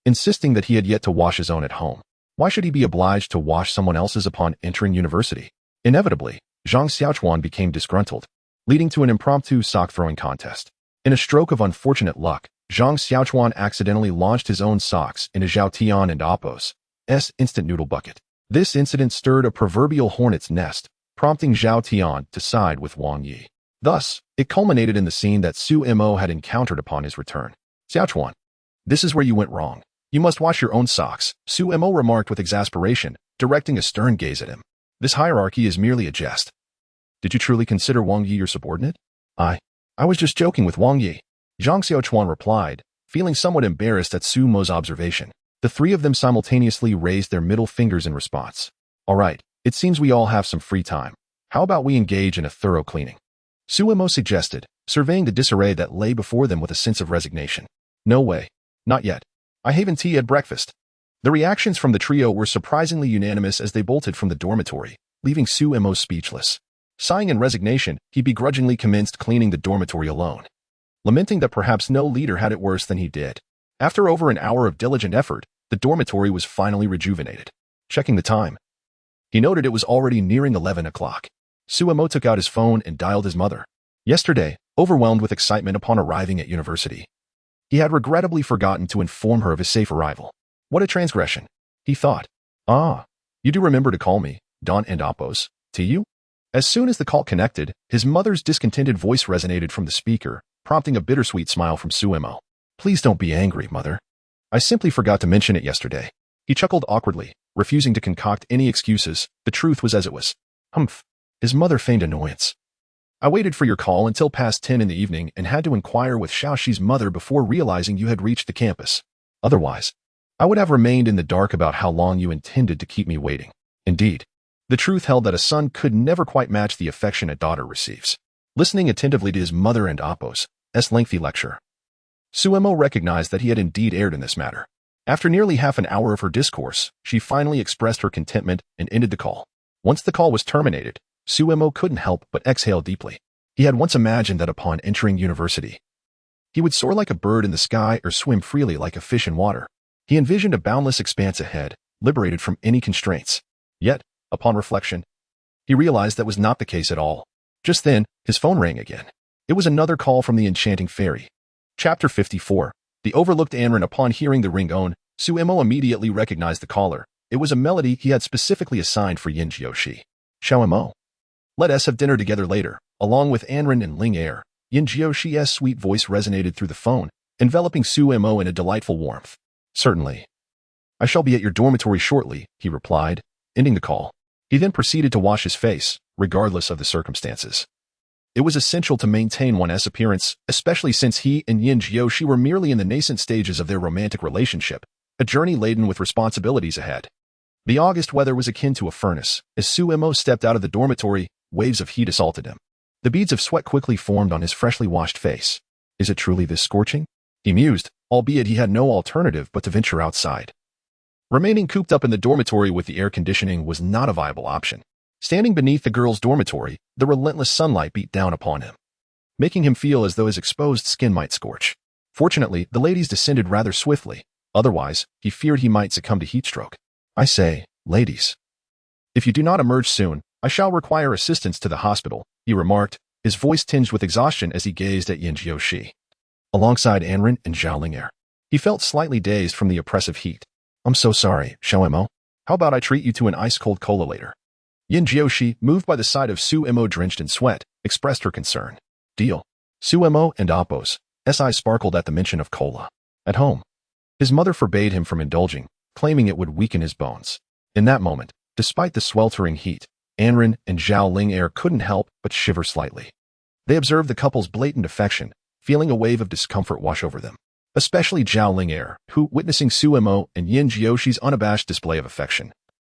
insisting that he had yet to wash his own at home. Why should he be obliged to wash someone else's upon entering university? Inevitably, Zhang Xiaochuan became disgruntled, leading to an impromptu sock-throwing contest. In a stroke of unfortunate luck, Zhang Xiaochuan accidentally launched his own socks into Zhao Tian and Appo's instant noodle bucket. This incident stirred a proverbial hornet's nest, prompting Zhao Tian to side with Wang Yi. Thus, it culminated in the scene that Su Mo had encountered upon his return. "Xiaochuan, this is where you went wrong. You must wash your own socks," Su Mo remarked with exasperation, directing a stern gaze at him. "This hierarchy is merely a jest. Did you truly consider Wang Yi your subordinate?" I was just joking with Wang Yi," Zhang Xiaochuan replied, feeling somewhat embarrassed at Su Mo's observation. The 3 of them simultaneously raised their middle fingers in response. "All right, it seems we all have some free time. How about we engage in a thorough cleaning?" Su Mo suggested, surveying the disarray that lay before them with a sense of resignation. "No way. Not yet." I haven't tea at breakfast. The reactions from the trio were surprisingly unanimous as they bolted from the dormitory, leaving Suemo speechless. Sighing in resignation, he begrudgingly commenced cleaning the dormitory alone, lamenting that perhaps no leader had it worse than he did. After over an hour of diligent effort, the dormitory was finally rejuvenated. Checking the time, he noted it was already nearing 11 o'clock. Suemo took out his phone and dialed his mother. Yesterday, overwhelmed with excitement upon arriving at university, he had regrettably forgotten to inform her of his safe arrival. What a transgression, he thought. Ah, you do remember to call me, Don and Appos, to you? As soon as the call connected, his mother's discontented voice resonated from the speaker, prompting a bittersweet smile from Suemo. Please don't be angry, mother. I simply forgot to mention it yesterday. He chuckled awkwardly, refusing to concoct any excuses. The truth was as it was. Humph. His mother feigned annoyance. I waited for your call until past 10 in the evening and had to inquire with Xiaoxi's mother before realizing you had reached the campus. Otherwise, I would have remained in the dark about how long you intended to keep me waiting. Indeed, the truth held that a son could never quite match the affection a daughter receives. Listening attentively to his mother and Appos' lengthy lecture, Suemo recognized that he had indeed erred in this matter. After nearly half an hour of her discourse, she finally expressed her contentment and ended the call. Once the call was terminated, Suemo couldn't help but exhale deeply. He had once imagined that upon entering university, he would soar like a bird in the sky or swim freely like a fish in water. He envisioned a boundless expanse ahead, liberated from any constraints. Yet, upon reflection, he realized that was not the case at all. Just then, his phone rang again. It was another call from the enchanting fairy. Chapter 54. The overlooked Anren. Upon hearing the ring-tone, Suemo immediately recognized the caller. It was a melody he had specifically assigned for Yin Jiushi. Xiaoemo. Let us have dinner together later. Along with Anren and Ling Er, Yin Jiushi's sweet voice resonated through the phone, enveloping Suemo in a delightful warmth. Certainly. I shall be at your dormitory shortly, he replied, ending the call. He then proceeded to wash his face, regardless of the circumstances. It was essential to maintain one's appearance, especially since he and Yin Jiushi were merely in the nascent stages of their romantic relationship, a journey laden with responsibilities ahead. The August weather was akin to a furnace. As Suemo stepped out of the dormitory, waves of heat assaulted him. The beads of sweat quickly formed on his freshly washed face. Is it truly this scorching? He mused, albeit he had no alternative but to venture outside. Remaining cooped up in the dormitory with the air conditioning was not a viable option. Standing beneath the girls' dormitory, the relentless sunlight beat down upon him, making him feel as though his exposed skin might scorch. Fortunately, the ladies descended rather swiftly. Otherwise, he feared he might succumb to heatstroke. I say, ladies, if you do not emerge soon, I shall require assistance to the hospital, he remarked, his voice tinged with exhaustion as he gazed at Yin Jiushi. Alongside Anren and Zhao Ling'er, he felt slightly dazed from the oppressive heat. I'm so sorry, Xiaoemo. How about I treat you to an ice-cold cola later? Yin Jiushi, moved by the sight of Suemo drenched in sweat, expressed her concern. Deal. Suemo and Appos' eyes sparkled at the mention of cola. At home, his mother forbade him from indulging, claiming it would weaken his bones. In that moment, despite the sweltering heat, Anren and Zhao Ling'er couldn't help but shiver slightly. They observed the couple's blatant affection, feeling a wave of discomfort wash over them. Especially Zhao Ling'er, who, witnessing Suemo and Yin Jiushi's unabashed display of affection,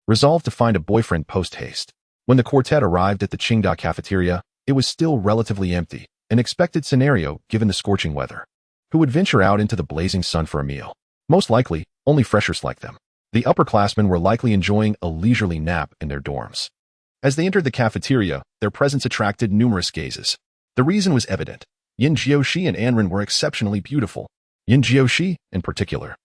resolved to find a boyfriend post-haste. When the quartet arrived at the Qingda cafeteria, it was still relatively empty, an expected scenario given the scorching weather. Who would venture out into the blazing sun for a meal? Most likely, only freshers like them. The upperclassmen were likely enjoying a leisurely nap in their dorms. As they entered the cafeteria, their presence attracted numerous gazes. The reason was evident. Yin Jiushi and Anren were exceptionally beautiful. Yin Jiushi, in particular,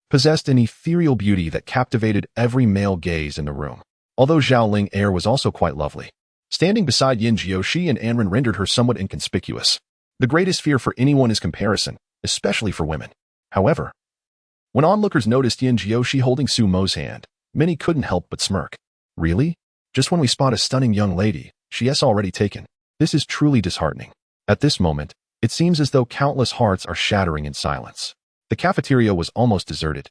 possessed an ethereal beauty that captivated every male gaze in the room, although Zhao Ling'er was also quite lovely. Standing beside Yin Jiushi and Anren rendered her somewhat inconspicuous. The greatest fear for anyone is comparison, especially for women. However, when onlookers noticed Yin Jiushi holding Sumo's hand, many couldn't help but smirk. Really? Just when we spot a stunning young lady, she's already taken. This is truly disheartening. At this moment, it seems as though countless hearts are shattering in silence. The cafeteria was almost deserted,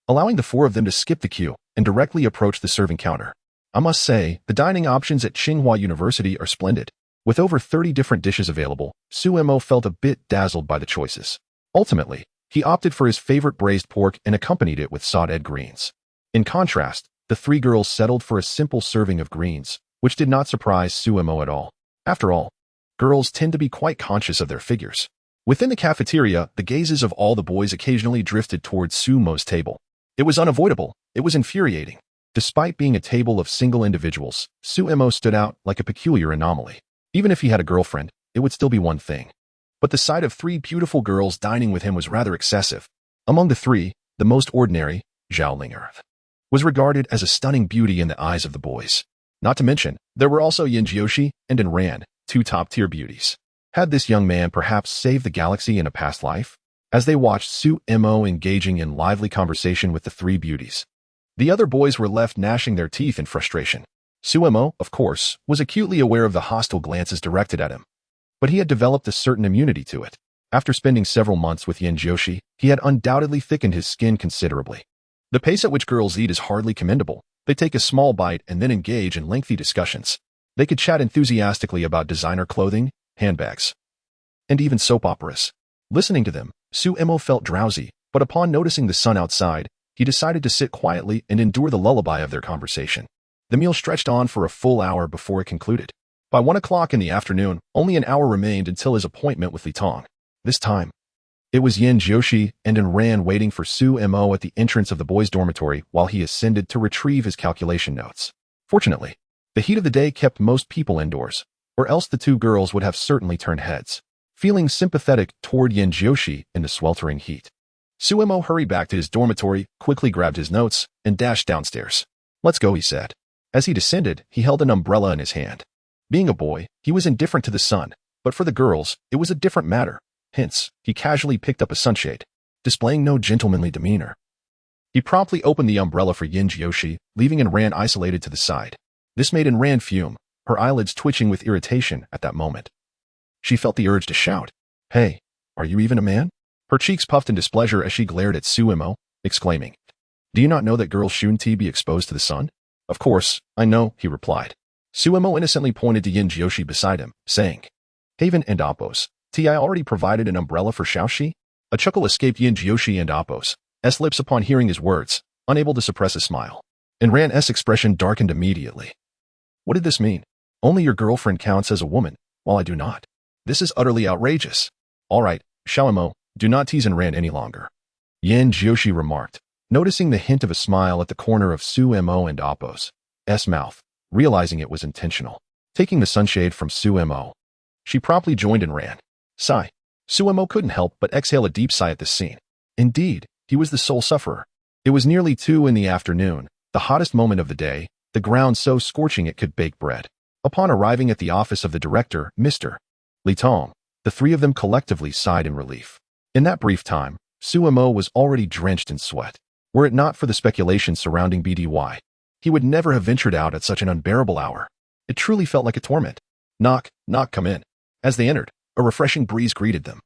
allowing the four of them to skip the queue and directly approach the serving counter. I must say, the dining options at Tsinghua University are splendid. With over 30 different dishes available, Suemo felt a bit dazzled by the choices. Ultimately, he opted for his favorite braised pork and accompanied it with sauteed greens. In contrast, the three girls settled for a simple serving of greens, which did not surprise Suemo at all. After all, girls tend to be quite conscious of their figures. Within the cafeteria, the gazes of all the boys occasionally drifted towards Sumo's table. It was unavoidable. It was infuriating. Despite being a table of single individuals, Sumo stood out like a peculiar anomaly. Even if he had a girlfriend, it would still be one thing. But the sight of 3 beautiful girls dining with him was rather excessive. Among the 3, the most ordinary, Zhao Linger, was regarded as a stunning beauty in the eyes of the boys. Not to mention, there were also Yin Jiushi and An Ran, 2 top-tier beauties. Had this young man perhaps saved the galaxy in a past life? As they watched Sumo engaging in lively conversation with the 3 beauties, the other boys were left gnashing their teeth in frustration. Sumo, of course, was acutely aware of the hostile glances directed at him, but he had developed a certain immunity to it. After spending several months with Yin Jiushi, he had undoubtedly thickened his skin considerably. The pace at which girls eat is hardly commendable. They take a small bite and then engage in lengthy discussions. They could chat enthusiastically about designer clothing, handbags, and even soap operas. Listening to them, Sumo felt drowsy, but upon noticing the sun outside, he decided to sit quietly and endure the lullaby of their conversation. The meal stretched on for a full hour before it concluded. By 1 o'clock in the afternoon, only an hour remained until his appointment with Li Tong. This time, it was Yin Jiushi and An Ran waiting for Sumo at the entrance of the boys' dormitory while he ascended to retrieve his calculation notes. Fortunately, the heat of the day kept most people indoors, or else the 2 girls would have certainly turned heads. Feeling sympathetic toward Yin Jiushi in the sweltering heat, Sumo hurried back to his dormitory, quickly grabbed his notes, and dashed downstairs. "Let's go," he said. As he descended, he held an umbrella in his hand. Being a boy, he was indifferent to the sun, but for the girls, it was a different matter. Hence, he casually picked up a sunshade, displaying no gentlemanly demeanor. He promptly opened the umbrella for Yin Jiushi, leaving An Ran isolated to the side. This made An Ran fume, her eyelids twitching with irritation at that moment. She felt the urge to shout, "Hey, are you even a man?" Her cheeks puffed in displeasure as she glared at Sumo, exclaiming, "Do you not know that girls shouldn't be exposed to the sun?" "Of course, I know," he replied. Sumo innocently pointed to Yin Jiushi beside him, saying, "Haven and Appos, I already provided an umbrella for Xiaoxi?" A chuckle escaped Yin Jiushi and Appos' lips upon hearing his words, unable to suppress a smile. An Ran's expression darkened immediately. What did this mean? Only your girlfriend counts as a woman, while I do not. This is utterly outrageous. All right, Xiaomo, do not tease An Ran any longer, Yin Jiushi remarked, noticing the hint of a smile at the corner of Sumo and Appos' mouth, realizing it was intentional. Taking the sunshade from Sumo, she promptly joined An Ran. Sigh. Sumo couldn't help but exhale a deep sigh at this scene. Indeed, he was the sole sufferer. It was nearly 2 in the afternoon, the hottest moment of the day, the ground so scorching it could bake bread. Upon arriving at the office of the director, Mr. Li Tong, the 3 of them collectively sighed in relief. In that brief time, Sumo was already drenched in sweat. Were it not for the speculation surrounding BDY, he would never have ventured out at such an unbearable hour. It truly felt like a torment. Knock, knock, come in. As they entered, a refreshing breeze greeted them.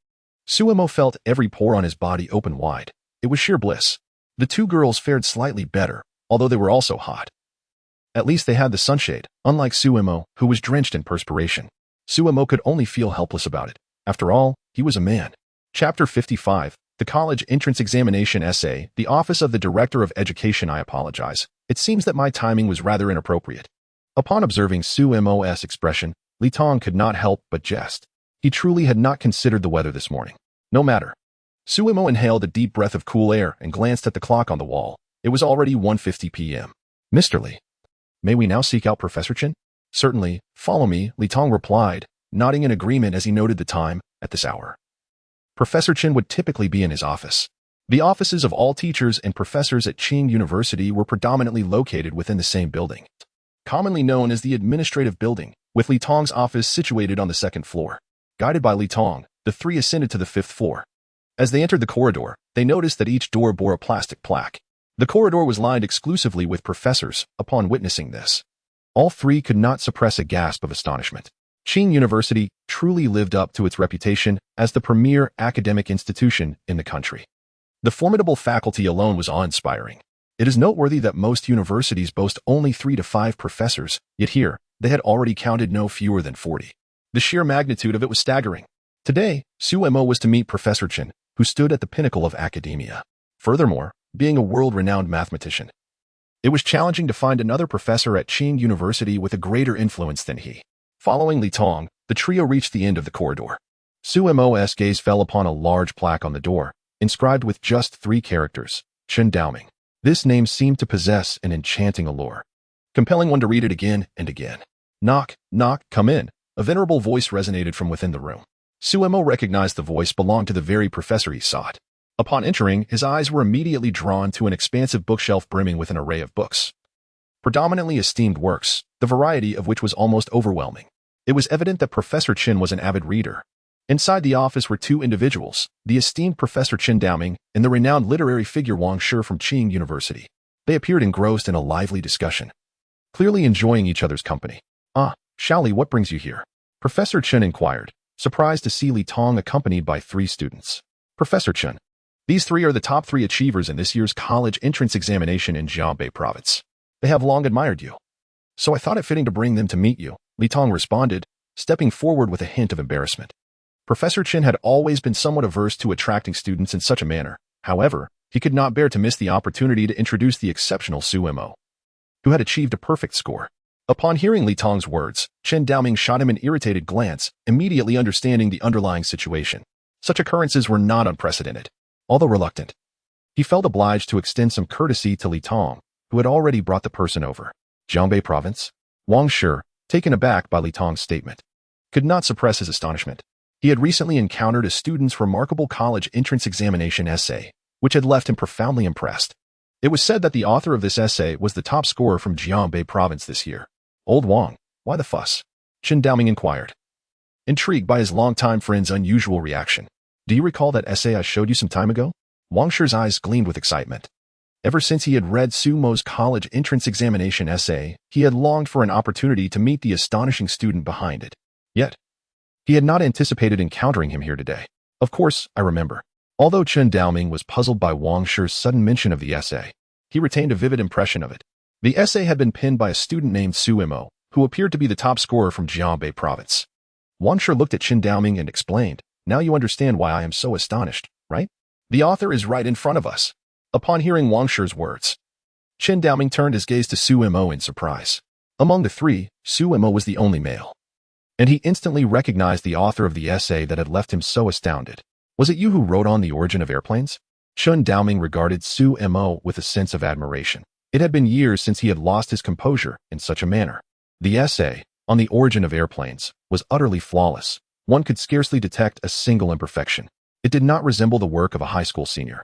Sumo felt every pore on his body open wide. It was sheer bliss. The 2 girls fared slightly better, although they were also hot. At least they had the sunshade, unlike Sumo, who was drenched in perspiration. Sumo could only feel helpless about it. After all, he was a man. Chapter 55, The College Entrance Examination Essay, The Office of the Director of Education. I apologize. It seems that my timing was rather inappropriate. Upon observing Sumo's expression, Li Tong could not help but jest. He truly had not considered the weather this morning. No matter. Sumo inhaled a deep breath of cool air and glanced at the clock on the wall. It was already 1:50 p.m. Mr. Li, may we now seek out Professor Chen? Certainly, follow me, Li Tong replied, nodding in agreement as he noted the time, at this hour. Professor Chen would typically be in his office. The offices of all teachers and professors at Qing University were predominantly located within the same building, commonly known as the administrative building, with Li Tong's office situated on the 2nd floor. Guided by Li Tong, the 3 ascended to the 5th floor. As they entered the corridor, they noticed that each door bore a plastic plaque. The corridor was lined exclusively with professors. Upon witnessing this, all 3 could not suppress a gasp of astonishment. Qing University truly lived up to its reputation as the premier academic institution in the country. The formidable faculty alone was awe-inspiring. It is noteworthy that most universities boast only 3 to 5 professors, yet here, they had already counted no fewer than 40. The sheer magnitude of it was staggering. Today, Sumo was to meet Professor Chen, who stood at the pinnacle of academia. Furthermore, being a world-renowned mathematician, it was challenging to find another professor at Qing University with a greater influence than he. Following Li Tong, the trio reached the end of the corridor. Sumo's gaze fell upon a large plaque on the door, inscribed with just 3 characters, Chen Daoming. This name seemed to possess an enchanting allure, compelling one to read it again and again. Knock, knock, come in. A venerable voice resonated from within the room. Sumo recognized the voice belonged to the very professor he sought. Upon entering, his eyes were immediately drawn to an expansive bookshelf brimming with an array of books. Predominantly esteemed works, the variety of which was almost overwhelming. It was evident that Professor Chen was an avid reader. Inside the office were 2 individuals, the esteemed Professor Chen Daoming and the renowned literary figure Wang Shi from Qing University. They appeared engrossed in a lively discussion, clearly enjoying each other's company. "Ah, Shaoli, what brings you here?" Professor Chen inquired, surprised to see Li Tong accompanied by 3 students. "Professor Chen, these 3 are the top 3 achievers in this year's college entrance examination in Jiangbei province. They have long admired you, so I thought it fitting to bring them to meet you," Li Tong responded, stepping forward with a hint of embarrassment. Professor Chen had always been somewhat averse to attracting students in such a manner. However, he could not bear to miss the opportunity to introduce the exceptional Sumo, who had achieved a perfect score. Upon hearing Li Tong's words, Chen Daoming shot him an irritated glance, immediately understanding the underlying situation. Such occurrences were not unprecedented. Although reluctant, he felt obliged to extend some courtesy to Li Tong, who had already brought the person over. Jiangbei province? Wang Shi, taken aback by Li Tong's statement, could not suppress his astonishment. He had recently encountered a student's remarkable college entrance examination essay, which had left him profoundly impressed. It was said that the author of this essay was the top scorer from Jiangbei province this year. "Old Wang, why the fuss?" Chen Daoming inquired, intrigued by his longtime friend's unusual reaction. "Do you recall that essay I showed you some time ago?" Wang Shi's eyes gleamed with excitement. Ever since he had read Sumo's college entrance examination essay, he had longed for an opportunity to meet the astonishing student behind it. Yet, he had not anticipated encountering him here today. "Of course, I remember." Although Chen Daoming was puzzled by Wang Shi's sudden mention of the essay, he retained a vivid impression of it. The essay had been penned by a student named Sumo, who appeared to be the top scorer from Jiangbei province. Wang Shi looked at Chen Daoming and explained, "Now you understand why I am so astonished, right? The author is right in front of us." Upon hearing Wang Shi's words, Chen Daoming turned his gaze to Sumo in surprise. Among the 3, Sumo was the only male, and he instantly recognized the author of the essay that had left him so astounded. "Was it you who wrote on the origin of airplanes?" Chen Daoming regarded Sumo with a sense of admiration. It had been years since he had lost his composure in such a manner. The essay, on the origin of airplanes, was utterly flawless. One could scarcely detect a single imperfection. It did not resemble the work of a high school senior,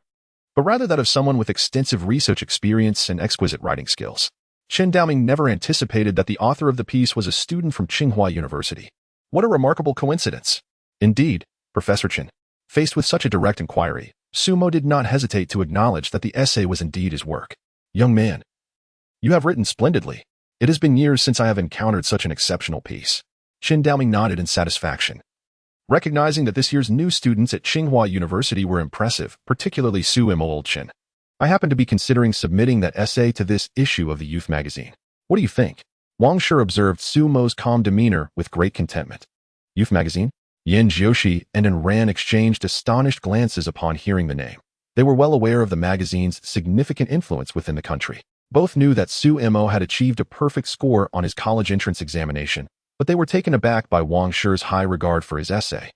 but rather that of someone with extensive research experience and exquisite writing skills. Chen Daoming never anticipated that the author of the piece was a student from Tsinghua University. What a remarkable coincidence. Indeed, Professor Chen. Faced with such a direct inquiry, Sumo did not hesitate to acknowledge that the essay was indeed his work. "Young man, you have written splendidly. It has been years since I have encountered such an exceptional piece." Chen Daoming nodded in satisfaction, recognizing that this year's new students at Tsinghua University were impressive, particularly Sumo Old Chen. "I happen to be considering submitting that essay to this issue of the youth magazine. What do you think?" Wang Shi observed Sumo's calm demeanor with great contentment. "Youth magazine?" Yan Jiushi and Ran exchanged astonished glances upon hearing the name. They were well aware of the magazine's significant influence within the country. Both knew that Sumo had achieved a perfect score on his college entrance examination, but they were taken aback by Wang Shi's high regard for his essay.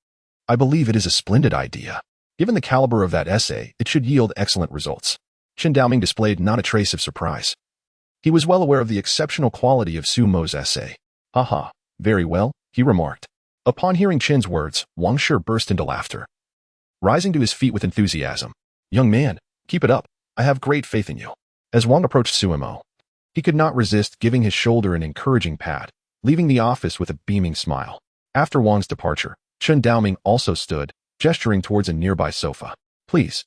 "I believe it is a splendid idea. Given the caliber of that essay, it should yield excellent results." Chen Daoming displayed not a trace of surprise. He was well aware of the exceptional quality of Sumo's essay. "Haha, very well," he remarked. Upon hearing Chen's words, Wang Shi burst into laughter, rising to his feet with enthusiasm. "Young man, keep it up. I have great faith in you." As Wang approached Sumo, he could not resist giving his shoulder an encouraging pat, leaving the office with a beaming smile. After Wang's departure, Chen Daoming also stood, gesturing towards a nearby sofa. "Please.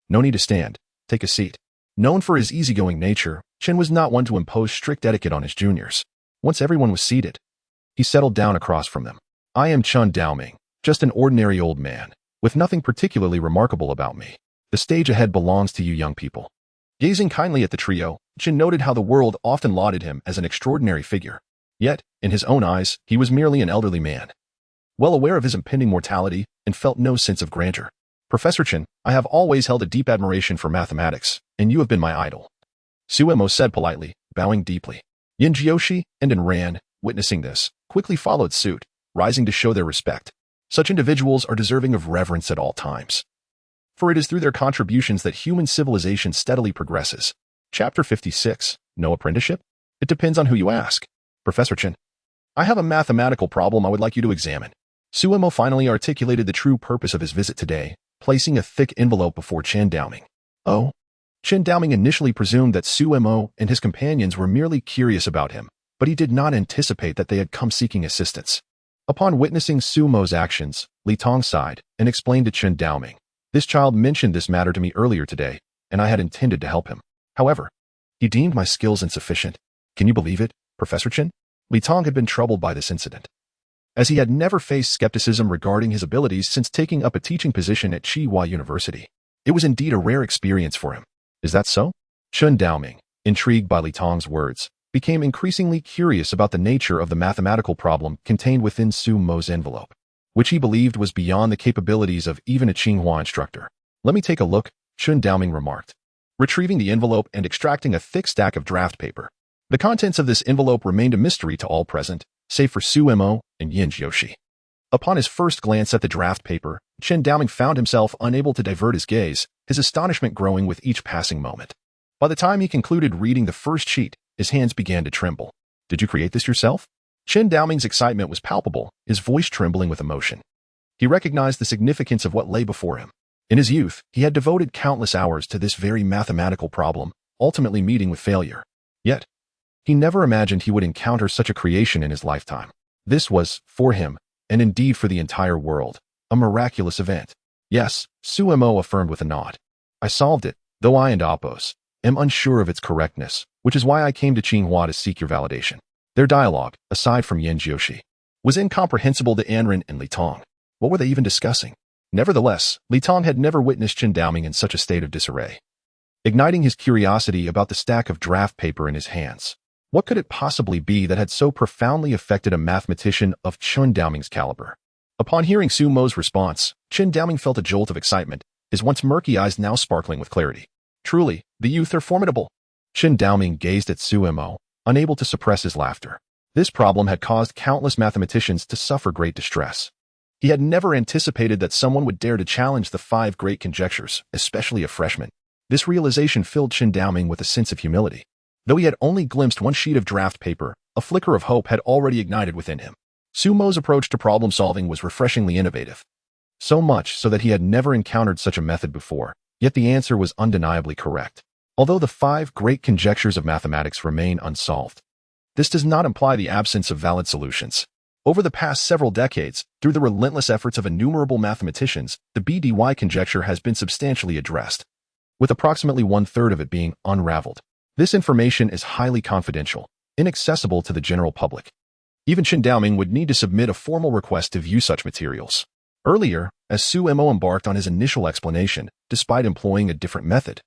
No need to stand. Take a seat." Known for his easygoing nature, Chen was not one to impose strict etiquette on his juniors. Once everyone was seated, he settled down across from them. "I am Chen Daoming, just an ordinary old man, with nothing particularly remarkable about me. The stage ahead belongs to you young people." Gazing kindly at the trio, Chen noted how the world often lauded him as an extraordinary figure. Yet, in his own eyes, he was merely an elderly man, well aware of his impending mortality, and felt no sense of grandeur. "Professor Chen, I have always held a deep admiration for mathematics, and you have been my idol," Sumo said politely, bowing deeply. Yan Jiushi and Ran, witnessing this, quickly followed suit, rising to show their respect. Such individuals are deserving of reverence at all times, for it is through their contributions that human civilization steadily progresses. Chapter 56. No apprenticeship? It depends on who you ask. Professor Chen, I have a mathematical problem I would like you to examine. Suemo finally articulated the true purpose of his visit today, placing a thick envelope before Chen Daoming. Oh? Chen Daoming initially presumed that Suemo and his companions were merely curious about him, but he did not anticipate that they had come seeking assistance. Upon witnessing Suemo's actions, Li Tong sighed and explained to Chen Daoming, "This child mentioned this matter to me earlier today, and I had intended to help him. However, he deemed my skills insufficient. Can you believe it, Professor Chen?" Li Tong had been troubled by this incident, as he had never faced skepticism regarding his abilities since taking up a teaching position at Tsinghua University. It was indeed a rare experience for him. Is that so? Chen Daoming, intrigued by Li Tong's words, became increasingly curious about the nature of the mathematical problem contained within Suemo's envelope, which he believed was beyond the capabilities of even a Tsinghua instructor. "Let me take a look," Chen Daoming remarked, retrieving the envelope and extracting a thick stack of draft paper. The contents of this envelope remained a mystery to all present, save for Suemo and Yin Jiushi. Upon his first glance at the draft paper, Chen Daoming found himself unable to divert his gaze, his astonishment growing with each passing moment. By the time he concluded reading the first sheet, his hands began to tremble. "Did you create this yourself?" Chen Daoming's excitement was palpable, his voice trembling with emotion. He recognized the significance of what lay before him. In his youth, he had devoted countless hours to this very mathematical problem, ultimately meeting with failure. Yet, he never imagined he would encounter such a creation in his lifetime. This was, for him, and indeed for the entire world, a miraculous event. "Yes," Suemo affirmed with a nod. "I solved it, though I and Appos am unsure of its correctness, which is why I came to Tsinghua to seek your validation." Their dialogue, aside from Yin Jiushi, was incomprehensible to Anren and Li Tong. What were they even discussing? Nevertheless, Li Tong had never witnessed Chen Daoming in such a state of disarray, igniting his curiosity about the stack of draft paper in his hands. What could it possibly be that had so profoundly affected a mathematician of Chen Daoming's caliber? Upon hearing Suemo's response, Chen Daoming felt a jolt of excitement, his once murky eyes now sparkling with clarity. Truly, the youth are formidable. Chen Daoming gazed at Suemo, unable to suppress his laughter. This problem had caused countless mathematicians to suffer great distress. He had never anticipated that someone would dare to challenge the 5 great conjectures, especially a freshman. This realization filled Chen Daoming with a sense of humility. Though he had only glimpsed one sheet of draft paper, a flicker of hope had already ignited within him. Suemo's approach to problem solving was refreshingly innovative. So much so that he had never encountered such a method before, yet the answer was undeniably correct. Although the 5 great conjectures of mathematics remain unsolved, this does not imply the absence of valid solutions. Over the past several decades, through the relentless efforts of innumerable mathematicians, the BDY conjecture has been substantially addressed, with approximately 1/3 of it being unraveled. This information is highly confidential, inaccessible to the general public. Even Chen Daoming would need to submit a formal request to view such materials. Earlier, as Suemo embarked on his initial explanation, despite employing a different method,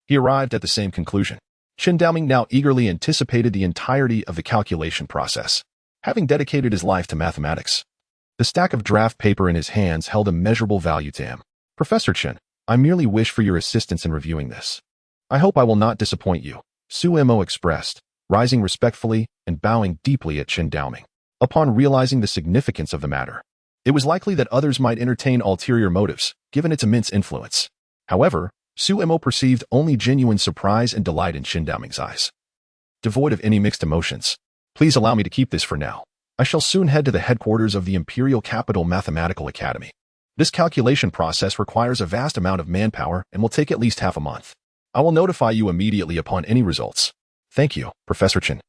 he arrived at the same conclusion. Chen Daoming now eagerly anticipated the entirety of the calculation process, having dedicated his life to mathematics. The stack of draft paper in his hands held immeasurable value to him. "Professor Chen, I merely wish for your assistance in reviewing this. I hope I will not disappoint you," Suemo expressed, rising respectfully and bowing deeply at Chen Daoming. Upon realizing the significance of the matter, it was likely that others might entertain ulterior motives, given its immense influence. However, Suemo perceived only genuine surprise and delight in Chen Daoming's eyes, devoid of any mixed emotions. "Please allow me to keep this for now. I shall soon head to the headquarters of the Imperial Capital Mathematical Academy. This calculation process requires a vast amount of manpower and will take at least half a month. I will notify you immediately upon any results." "Thank you, Professor Chen."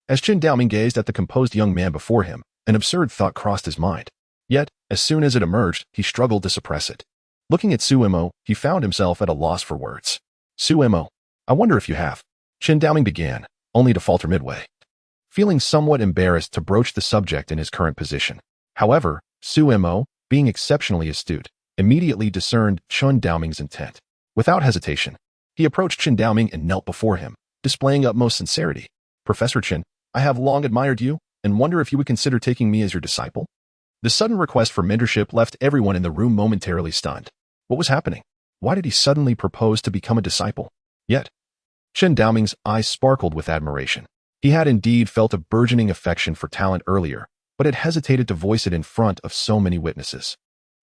As Chen Daoming gazed at the composed young man before him, an absurd thought crossed his mind. Yet, as soon as it emerged, he struggled to suppress it. Looking at Suemo, he found himself at a loss for words. "Suemo, I wonder if you have." Chen Daoming began, only to falter midway, feeling somewhat embarrassed to broach the subject in his current position. However, Suemo, being exceptionally astute, immediately discerned Chen Daoming's intent. Without hesitation, he approached Chen Daoming and knelt before him, displaying utmost sincerity. "Professor Chen, I have long admired you and wonder if you would consider taking me as your disciple." The sudden request for mentorship left everyone in the room momentarily stunned. What was happening? Why did he suddenly propose to become a disciple? Yet, Chen Daoming's eyes sparkled with admiration. He had indeed felt a burgeoning affection for talent earlier, but had hesitated to voice it in front of so many witnesses.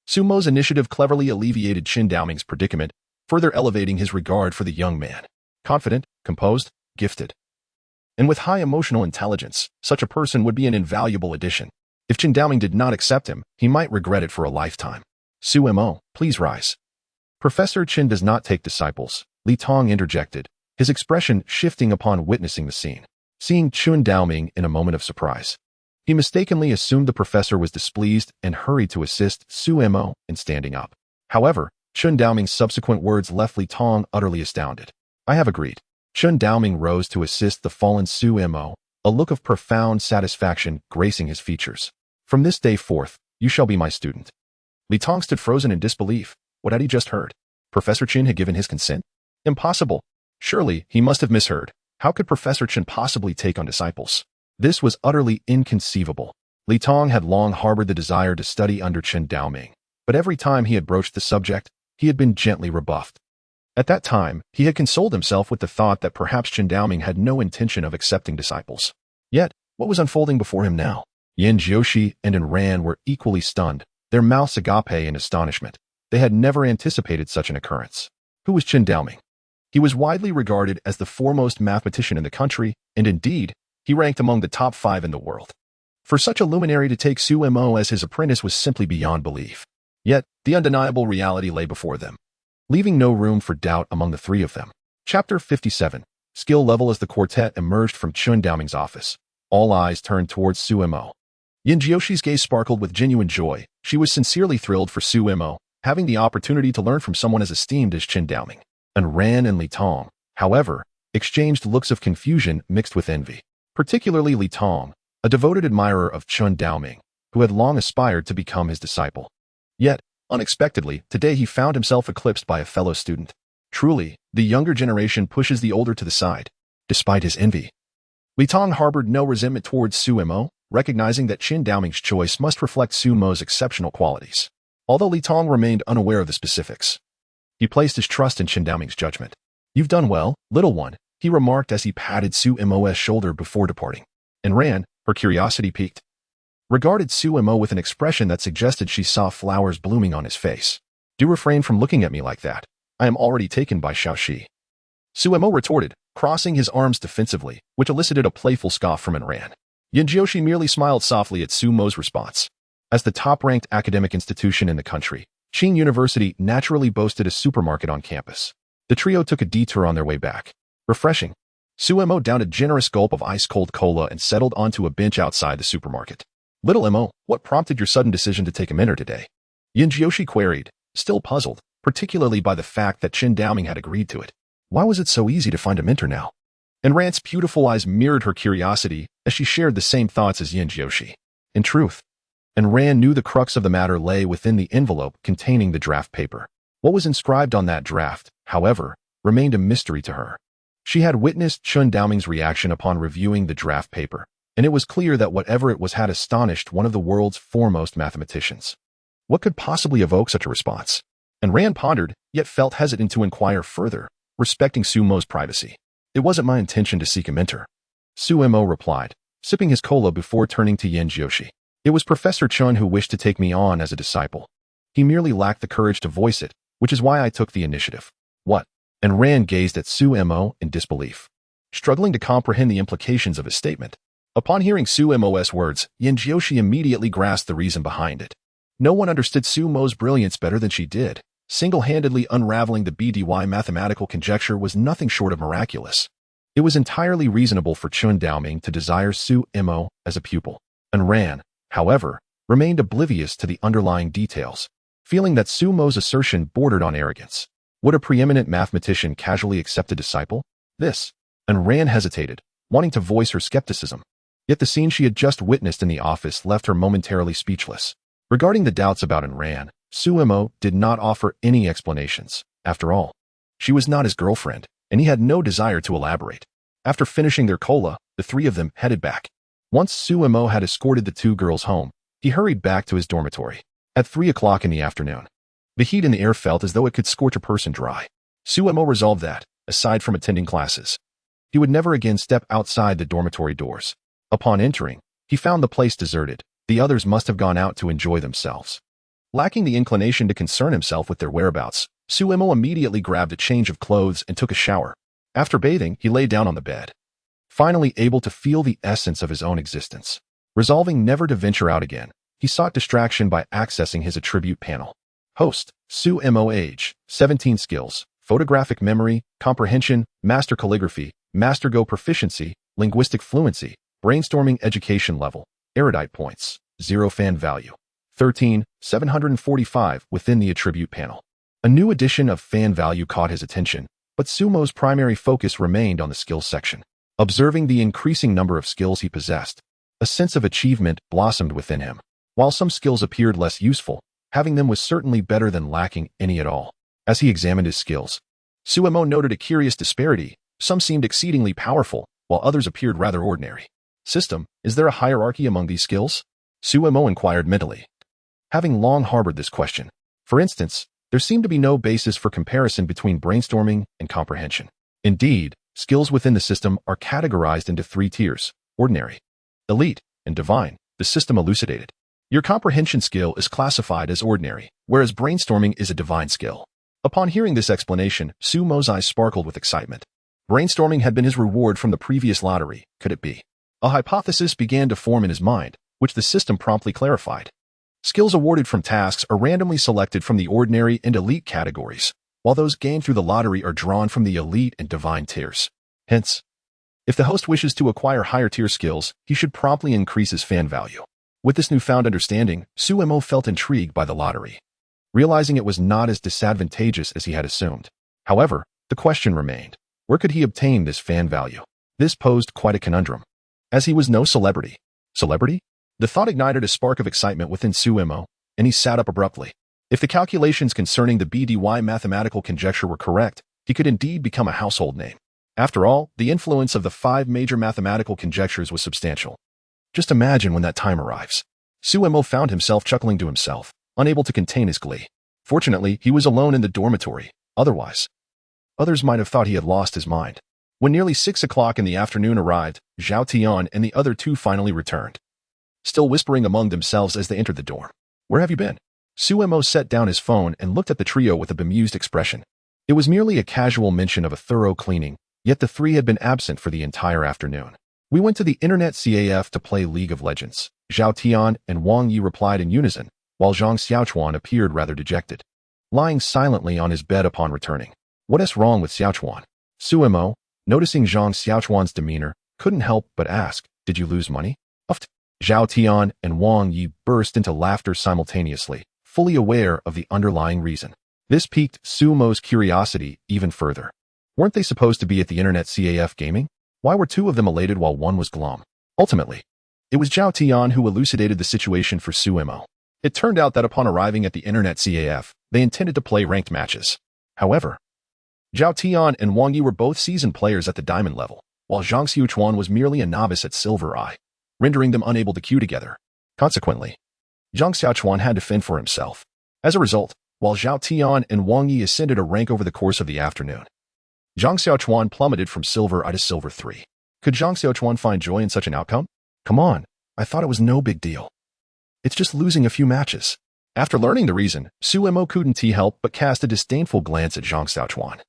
Sumo's initiative cleverly alleviated Qin Daoming's predicament, further elevating his regard for the young man. Confident, composed, gifted. And with high emotional intelligence, such a person would be an invaluable addition. If Qin Daoming did not accept him, he might regret it for a lifetime. Sumo, please rise. Professor Qin does not take disciples, Li Tong interjected, his expression shifting upon witnessing the scene. Seeing Qin Daoming in a moment of surprise, he mistakenly assumed the professor was displeased and hurried to assist Sumo in standing up. However, Qin Daoming's subsequent words left Li Tong utterly astounded. I have agreed. Qin Daoming rose to assist the fallen Sumo, a look of profound satisfaction gracing his features. From this day forth, you shall be my student. Li Tong stood frozen in disbelief. What had he just heard? Professor Qin had given his consent? Impossible. Surely, he must have misheard. How could Professor Qin possibly take on disciples? This was utterly inconceivable. Li Tong had long harbored the desire to study under Qin Daoming, but every time he had broached the subject, he had been gently rebuffed. At that time, he had consoled himself with the thought that perhaps Qin Daoming had no intention of accepting disciples. Yet, what was unfolding before him now? Yin Jiushi and Ran were equally stunned, their mouths agape in astonishment. They had never anticipated such an occurrence. Who was Qin Daoming? He was widely regarded as the foremost mathematician in the country, and indeed, he ranked among the top 5 in the world. For such a luminary to take Sumo as his apprentice was simply beyond belief. Yet, the undeniable reality lay before them, leaving no room for doubt among the three of them. Chapter 57. Skill level. As the quartet emerged from Qin Daoming's office, all eyes turned towards Sumo. Yin Jioshi's gaze sparkled with genuine joy. She was sincerely thrilled for Sumo, having the opportunity to learn from someone as esteemed as Qin Daoming. And Ran and Li Tong, however, exchanged looks of confusion mixed with envy. Particularly Li Tong, a devoted admirer of Qin Daoming, who had long aspired to become his disciple. Yet, unexpectedly, today he found himself eclipsed by a fellow student. Truly, the younger generation pushes the older to the side, despite his envy. Li Tong harbored no resentment towards Sumo, recognizing that Qin Daoming's choice must reflect Sumo's exceptional qualities. Although Li Tong remained unaware of the specifics, he placed his trust in Qin Daoming's judgment. You've done well, little one, he remarked as he patted Sumo's shoulder before departing. And Ran, her curiosity piqued, regarded Sumo with an expression that suggested she saw flowers blooming on his face. Do refrain from looking at me like that. I am already taken by Xiaoxi. Sumo retorted, crossing his arms defensively, which elicited a playful scoff from Ran. Yin Jiushi merely smiled softly at Sumo's response. As the top-ranked academic institution in the country, Qing University naturally boasted a supermarket on campus. The trio took a detour on their way back. Refreshing. Sumo downed a generous gulp of ice-cold cola and settled onto a bench outside the supermarket. Little Mo, what prompted your sudden decision to take a mentor today? Yin Jiushi queried, still puzzled, particularly by the fact that Qin Daoming had agreed to it. Why was it so easy to find a mentor now? And Ran's beautiful eyes mirrored her curiosity as she shared the same thoughts as Yin Jiushi. In truth, and Ran knew the crux of the matter lay within the envelope containing the draft paper. What was inscribed on that draft, however, remained a mystery to her. She had witnessed Qin Daoming's reaction upon reviewing the draft paper, and it was clear that whatever it was had astonished one of the world's foremost mathematicians. What could possibly evoke such a response? And Ran pondered, yet felt hesitant to inquire further, respecting Sumo's privacy. It wasn't my intention to seek a mentor, Sumo replied, sipping his cola before turning to Yin Jiushi. It was Professor Qin who wished to take me on as a disciple. He merely lacked the courage to voice it, which is why I took the initiative. What? And Ran gazed at Sumo in disbelief, struggling to comprehend the implications of his statement. Upon hearing Sumo's words, Yin Jiushi immediately grasped the reason behind it. No one understood Sumo's brilliance better than she did. Single-handedly unraveling the BDY mathematical conjecture was nothing short of miraculous. It was entirely reasonable for Qin Daoming to desire Sumo as a pupil. And Ran, however, remained oblivious to the underlying details, feeling that Sumo's assertion bordered on arrogance. Would a preeminent mathematician casually accept a disciple? This. And Ran hesitated, wanting to voice her skepticism. Yet the scene she had just witnessed in the office left her momentarily speechless. Regarding the doubts about Ran, Sumo did not offer any explanations. After all, she was not his girlfriend, and he had no desire to elaborate. After finishing their cola, the three of them headed back. Once Sumo had escorted the two girls home, he hurried back to his dormitory. At 3 o'clock in the afternoon, the heat in the air felt as though it could scorch a person dry. Sumo resolved that, aside from attending classes, he would never again step outside the dormitory doors. Upon entering, he found the place deserted, The others must have gone out to enjoy themselves. Lacking the inclination to concern himself with their whereabouts, Suemo immediately grabbed a change of clothes and took a shower. After bathing, he lay down on the bed, finally able to feel the essence of his own existence. Resolving never to venture out again, he sought distraction by accessing his attribute panel. Host, Suemo. Age, 17. Skills, photographic memory, comprehension, master calligraphy, master Go proficiency, linguistic fluency, brainstorming education level, erudite points, 0 fan value, 13, 745 within the attribute panel. A new addition of fan value caught his attention, but Sumo's primary focus remained on the skills section. Observing the increasing number of skills he possessed, a sense of achievement blossomed within him. While some skills appeared less useful, having them was certainly better than lacking any at all. As he examined his skills, Suemo noted a curious disparity. Some seemed exceedingly powerful, while others appeared rather ordinary. System, is there a hierarchy among these skills? Suemo inquired mentally, having long harbored this question. For instance, there seemed to be no basis for comparison between brainstorming and comprehension. Indeed, skills within the system are categorized into 3 tiers: ordinary, elite, and divine. The system elucidated. Your comprehension skill is classified as ordinary, whereas brainstorming is a divine skill. Upon hearing this explanation, Sumo's eyes sparkled with excitement. Brainstorming had been his reward from the previous lottery. Could it be? A hypothesis began to form in his mind, which the system promptly clarified. Skills awarded from tasks are randomly selected from the ordinary and elite categories, while those gained through the lottery are drawn from the elite and divine tiers. Hence, if the host wishes to acquire higher tier skills, he should promptly increase his fan value. With this newfound understanding, Suemo felt intrigued by the lottery, realizing it was not as disadvantageous as he had assumed. However, the question remained, where could he obtain this fan value? This posed quite a conundrum, as he was no celebrity. Celebrity? The thought ignited a spark of excitement within Suemo, and he sat up abruptly. If the calculations concerning the BDY mathematical conjecture were correct, he could indeed become a household name. After all, the influence of the 5 major mathematical conjectures was substantial. Just imagine when that time arrives. Suemo found himself chuckling to himself, unable to contain his glee. Fortunately, he was alone in the dormitory. Otherwise, others might have thought he had lost his mind. When nearly 6 o'clock in the afternoon arrived, Zhao Tian and the other 2 finally returned, still whispering among themselves as they entered the dorm. Where have you been? Suemo set down his phone and looked at the trio with a bemused expression. It was merely a casual mention of a thorough cleaning, yet the 3 had been absent for the entire afternoon. We went to the internet CAF to play League of Legends. Zhao Tian and Wang Yi replied in unison, while Zhang Xiaochuan appeared rather dejected, lying silently on his bed upon returning. What is wrong with Xiaochuan? Suemo, noticing Zhang Xiaochuan's demeanor, couldn't help but ask, did you lose money? Uft. Zhao Tian and Wang Yi burst into laughter simultaneously, fully aware of the underlying reason. This piqued Sumo's curiosity even further. Weren't they supposed to be at the internet CAF gaming? Why were 2 of them elated while one was glum? Ultimately, it was Zhao Tian who elucidated the situation for Suemo. It turned out that upon arriving at the internet CAF, they intended to play ranked matches. However, Zhao Tian and Wang Yi were both seasoned players at the diamond level, while Zhang Xiaochuan was merely a novice at silver eye, rendering them unable to queue together. Consequently, Zhang Xiaochuan had to fend for himself. As a result, while Zhao Tian and Wang Yi ascended a rank over the course of the afternoon, Zhang Xiaochuan plummeted from silver I to silver 3. Could Zhang Xiaochuan find joy in such an outcome? Come on, I thought it was no big deal. It's just losing a few matches. After learning the reason, Suemo couldn't help but cast a disdainful glance at Zhang Xiaochuan,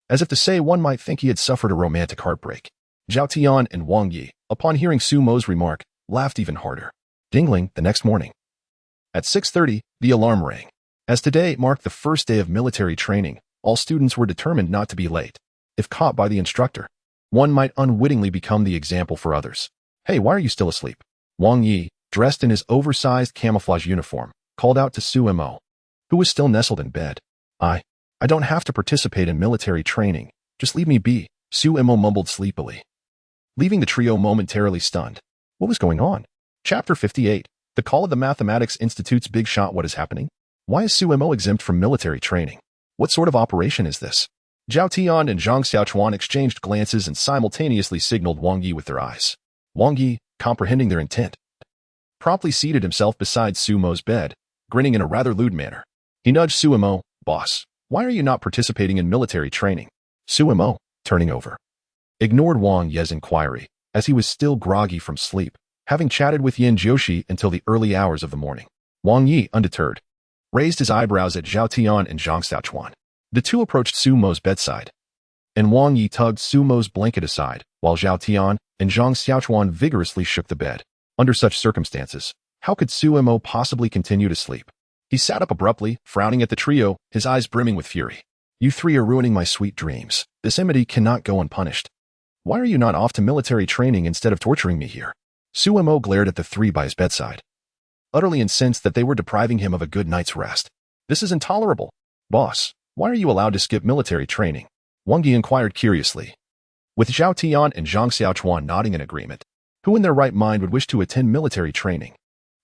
as if to say one might think he had suffered a romantic heartbreak. Zhao Tian and Wang Yi, upon hearing Sumo's remark, laughed even harder. Dingling the next morning. At 6:30, the alarm rang. As today marked the first day of military training, all students were determined not to be late. If caught by the instructor, one might unwittingly become the example for others. Hey, why are you still asleep? Wang Yi, dressed in his oversized camouflage uniform, called out to Suemo, who was still nestled in bed. I don't have to participate in military training. Just leave me be, Suemo mumbled sleepily, leaving the trio momentarily stunned. What was going on? Chapter 58. The Call of the Mathematics Institute's Big Shot. What is happening? Why is Suemo exempt from military training? What sort of operation is this? Zhao Tian and Zhang Xiaochuan exchanged glances and simultaneously signaled Wang Yi with their eyes. Wang Yi, comprehending their intent, promptly seated himself beside Sumo's bed, grinning in a rather lewd manner. He nudged Suemo. Boss, why are you not participating in military training? Suemo, turning over, ignored Wang Yi's inquiry, as he was still groggy from sleep. having chatted with Yin Jiushi until the early hours of the morning. Wang Yi, undeterred, raised his eyebrows at Zhao Tian and Zhang Xiaochuan. The two approached Su Mo's bedside, and Wang Yi tugged Su Mo's blanket aside, while Zhao Tian and Zhang Xiaochuan vigorously shook the bed. Under such circumstances, how could Su Mo possibly continue to sleep? He sat up abruptly, frowning at the trio, his eyes brimming with fury. You three are ruining my sweet dreams. This enmity cannot go unpunished. Why are you not off to military training instead of torturing me here? Su Mo glared at the three by his bedside, utterly incensed that they were depriving him of a good night's rest. This is intolerable. Boss, why are you allowed to skip military training? Wang Yi inquired curiously. With Zhao Tian and Zhang Xiaochuan nodding in agreement, who in their right mind would wish to attend military training?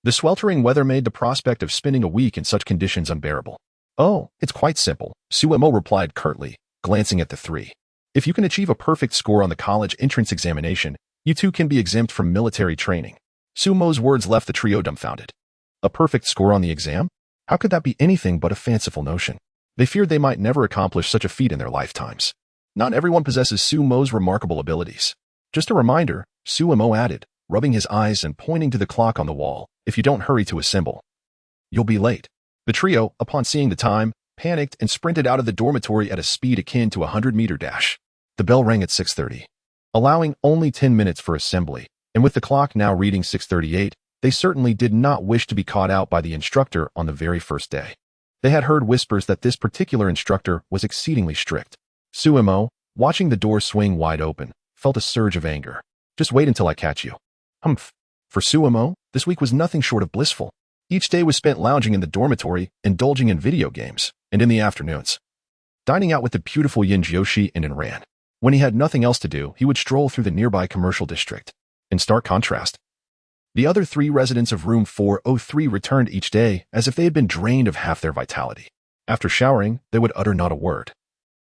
The sweltering weather made the prospect of spending a week in such conditions unbearable. Oh, it's quite simple, Su Mo replied curtly, glancing at the three. If you can achieve a perfect score on the college entrance examination, you too can be exempt from military training. Su Mo's words left the trio dumbfounded. A perfect score on the exam? How could that be anything but a fanciful notion? They feared they might never accomplish such a feat in their lifetimes. Not everyone possesses Su Mo's remarkable abilities. Just a reminder, Su Mo added, rubbing his eyes and pointing to the clock on the wall. If you don't hurry to assemble, you'll be late. The trio, upon seeing the time, panicked and sprinted out of the dormitory at a speed akin to a 100-meter dash. The bell rang at 6:30, allowing only 10 minutes for assembly, and with the clock now reading 6:38, they certainly did not wish to be caught out by the instructor on the very first day. They had heard whispers that this particular instructor was exceedingly strict. Su Mo, watching the door swing wide open, felt a surge of anger. Just wait until I catch you. Humph. For Su Mo, this week was nothing short of blissful. Each day was spent lounging in the dormitory, indulging in video games, and in the afternoons, dining out with the beautiful Yin Jiushi and Inran. When he had nothing else to do, he would stroll through the nearby commercial district. In stark contrast, the other three residents of room 403 returned each day as if they had been drained of half their vitality. After showering, they would utter not a word,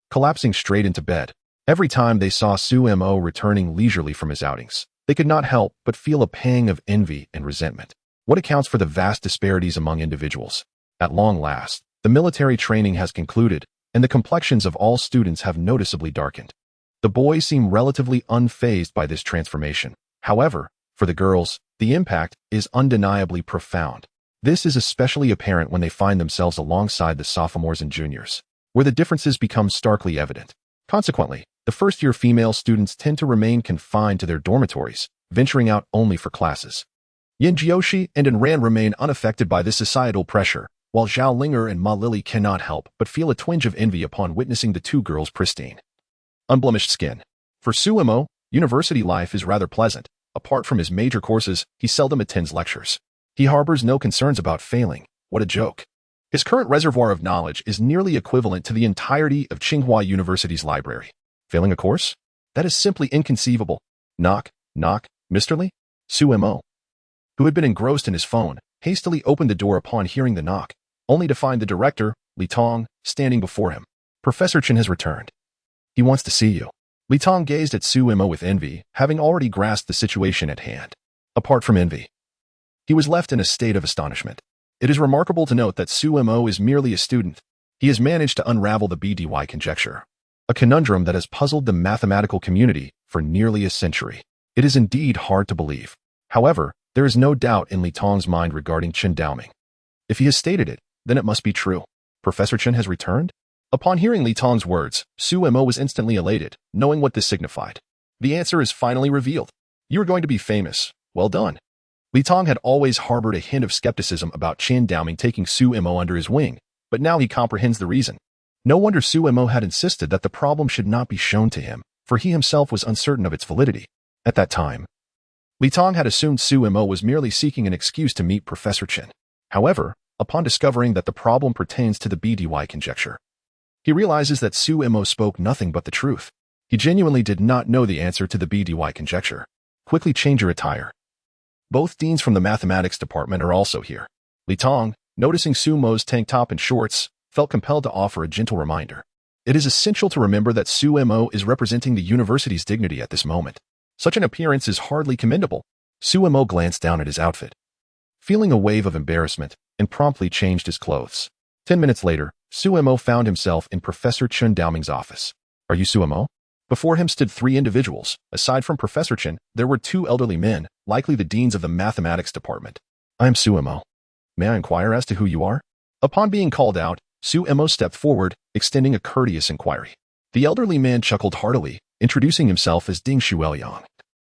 collapsing straight into bed. Every time they saw Su Mo returning leisurely from his outings, they could not help but feel a pang of envy and resentment. What accounts for the vast disparities among individuals? At long last, the military training has concluded, and the complexions of all students have noticeably darkened. The boys seem relatively unfazed by this transformation. However, for the girls, the impact is undeniably profound. This is especially apparent when they find themselves alongside the sophomores and juniors, where the differences become starkly evident. Consequently, the first-year female students tend to remain confined to their dormitories, venturing out only for classes. Yin Jiushi and Inran remain unaffected by this societal pressure, while Zhao Linger and Ma Lily cannot help but feel a twinge of envy upon witnessing the two girls' pristine, unblemished skin. For Su Mo, university life is rather pleasant. Apart from his major courses, he seldom attends lectures. He harbors no concerns about failing. What a joke. His current reservoir of knowledge is nearly equivalent to the entirety of Tsinghua University's library. Failing a course? That is simply inconceivable. Knock, knock, Mr. Li? Su Mo, who had been engrossed in his phone, hastily opened the door upon hearing the knock, only to find the director, Li Tong, standing before him. Professor Chen has returned. He wants to see you. Li Tong gazed at Su Mo with envy, having already grasped the situation at hand. Apart from envy, he was left in a state of astonishment. It is remarkable to note that Su Mo is merely a student. He has managed to unravel the BDY conjecture, a conundrum that has puzzled the mathematical community for nearly a century. It is indeed hard to believe. However, there is no doubt in Li Tong's mind regarding Chen Daoming. If he has stated it, then it must be true. Professor Chen has returned? Upon hearing Li Tong's words, Su Mo was instantly elated, knowing what this signified. The answer is finally revealed. You are going to be famous. Well done. Li Tong had always harbored a hint of skepticism about Chen Daoming taking Su Mo under his wing, but now he comprehends the reason. No wonder Su Mo had insisted that the problem should not be shown to him, for he himself was uncertain of its validity. At that time, Li Tong had assumed Su Mo was merely seeking an excuse to meet Professor Chen. However, upon discovering that the problem pertains to the BDY conjecture, he realizes that Su Mo spoke nothing but the truth. He genuinely did not know the answer to the BDY conjecture. Quickly change your attire. Both deans from the mathematics department are also here. Li Tong, noticing Su Mo's tank top and shorts, felt compelled to offer a gentle reminder. It is essential to remember that Su Mo is representing the university's dignity at this moment. Such an appearance is hardly commendable. Su Mo glanced down at his outfit, feeling a wave of embarrassment, and promptly changed his clothes. 10 minutes later, Su Mo found himself in Professor Chen Daoming's office. Are you Su Mo? Before him stood three individuals. Aside from Professor Chen, there were two elderly men, likely the deans of the mathematics department. I am Suemo. May I inquire as to who you are? Upon being called out, Suemo stepped forward, extending a courteous inquiry. The elderly man chuckled heartily, introducing himself as Ding Shuoyang,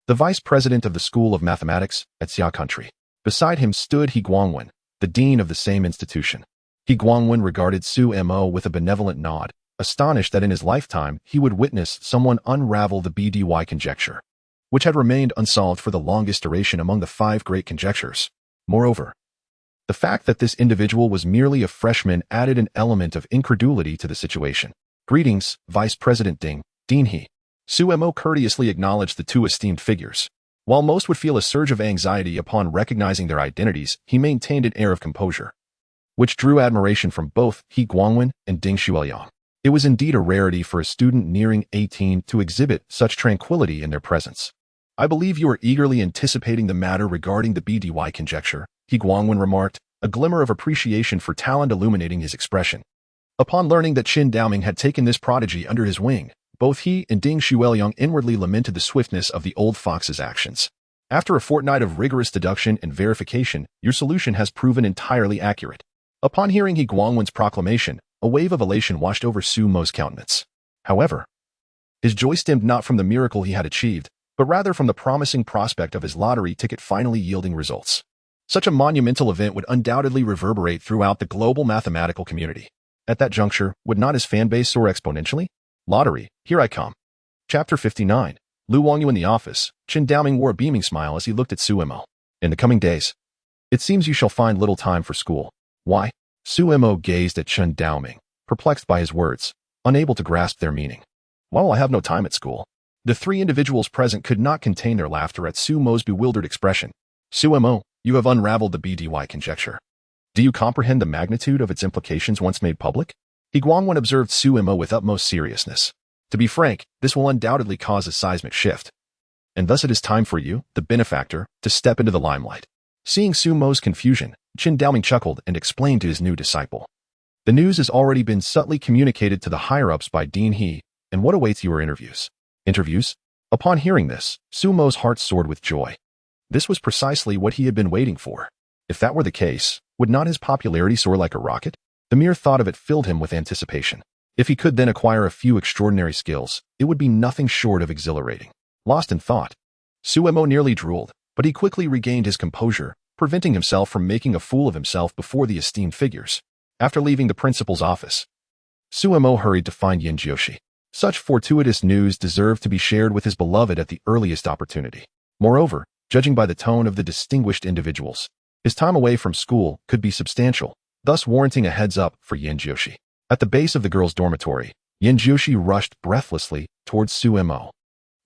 the vice president of the School of Mathematics at Xia Country. Beside him stood He Guangwen, the dean of the same institution. He Guangwen regarded Suemo with a benevolent nod, astonished that in his lifetime he would witness someone unravel the BDY conjecture, which had remained unsolved for the longest duration among the 5 great conjectures. Moreover, the fact that this individual was merely a freshman added an element of incredulity to the situation. Greetings, Vice President Ding, Dean He. Suemo courteously acknowledged the 2 esteemed figures. While most would feel a surge of anxiety upon recognizing their identities, he maintained an air of composure, which drew admiration from both He Guangwen and Ding Shuoyang. It was indeed a rarity for a student nearing 18 to exhibit such tranquility in their presence. I believe you are eagerly anticipating the matter regarding the BDY conjecture, He Guangwen remarked, a glimmer of appreciation for talent illuminating his expression. Upon learning that Qin Daoming had taken this prodigy under his wing, both he and Ding Shuoyang inwardly lamented the swiftness of the old fox's actions. After a fortnight of rigorous deduction and verification, your solution has proven entirely accurate. Upon hearing He Guangwen's proclamation, a wave of elation washed over Suemo's countenance. However, his joy stemmed not from the miracle he had achieved, but rather from the promising prospect of his lottery ticket finally yielding results. Such a monumental event would undoubtedly reverberate throughout the global mathematical community. At that juncture, would not his fan base soar exponentially? Lottery, here I come. Chapter 59. Lu Wangyu in the office. Qin Daoming wore a beaming smile as he looked at Suemo. In the coming days, it seems you shall find little time for school. Why? Suemo gazed at Qin Daoming, perplexed by his words, unable to grasp their meaning. Why will I have no time at school? The 3 individuals present could not contain their laughter at Suemo's bewildered expression. Suemo, you have unraveled the BDY conjecture. Do you comprehend the magnitude of its implications once made public? He Guangwen observed Suemo with utmost seriousness. To be frank, this will undoubtedly cause a seismic shift. And thus it is time for you, the benefactor, to step into the limelight. Seeing Suemo's confusion, Qin Daoming chuckled and explained to his new disciple. The news has already been subtly communicated to the higher-ups by Dean He, and what awaits you are interviews. Interviews? Upon hearing this, Suemo's heart soared with joy. This was precisely what he had been waiting for. If that were the case, would not his popularity soar like a rocket? The mere thought of it filled him with anticipation. If he could then acquire a few extraordinary skills, it would be nothing short of exhilarating. Lost in thought, Suemo nearly drooled, but he quickly regained his composure, preventing himself from making a fool of himself before the esteemed figures. After leaving the principal's office, Suemo hurried to find Yin Jiushi. Such fortuitous news deserved to be shared with his beloved at the earliest opportunity. Moreover, judging by the tone of the distinguished individuals, his time away from school could be substantial, thus warranting a heads-up for Yin Jiushi. At the base of the girls' dormitory, Yin Jiushi rushed breathlessly towards Suemo.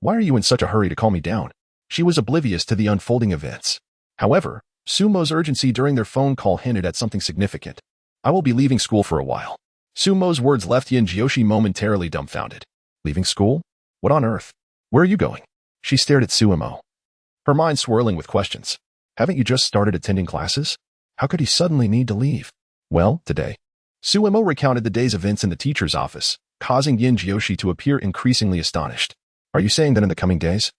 Why are you in such a hurry to call me down? She was oblivious to the unfolding events. However, Sumo's urgency during their phone call hinted at something significant. I will be leaving school for a while. Sumo's words left Yin Jiushi momentarily dumbfounded. Leaving school? What on earth? Where are you going? She stared at Suemo, her mind swirling with questions. Haven't you just started attending classes? How could he suddenly need to leave? Well, today. Suemo recounted the day's events in the teacher's office, causing Yin Jiushi to appear increasingly astonished. Are you saying that in the coming days,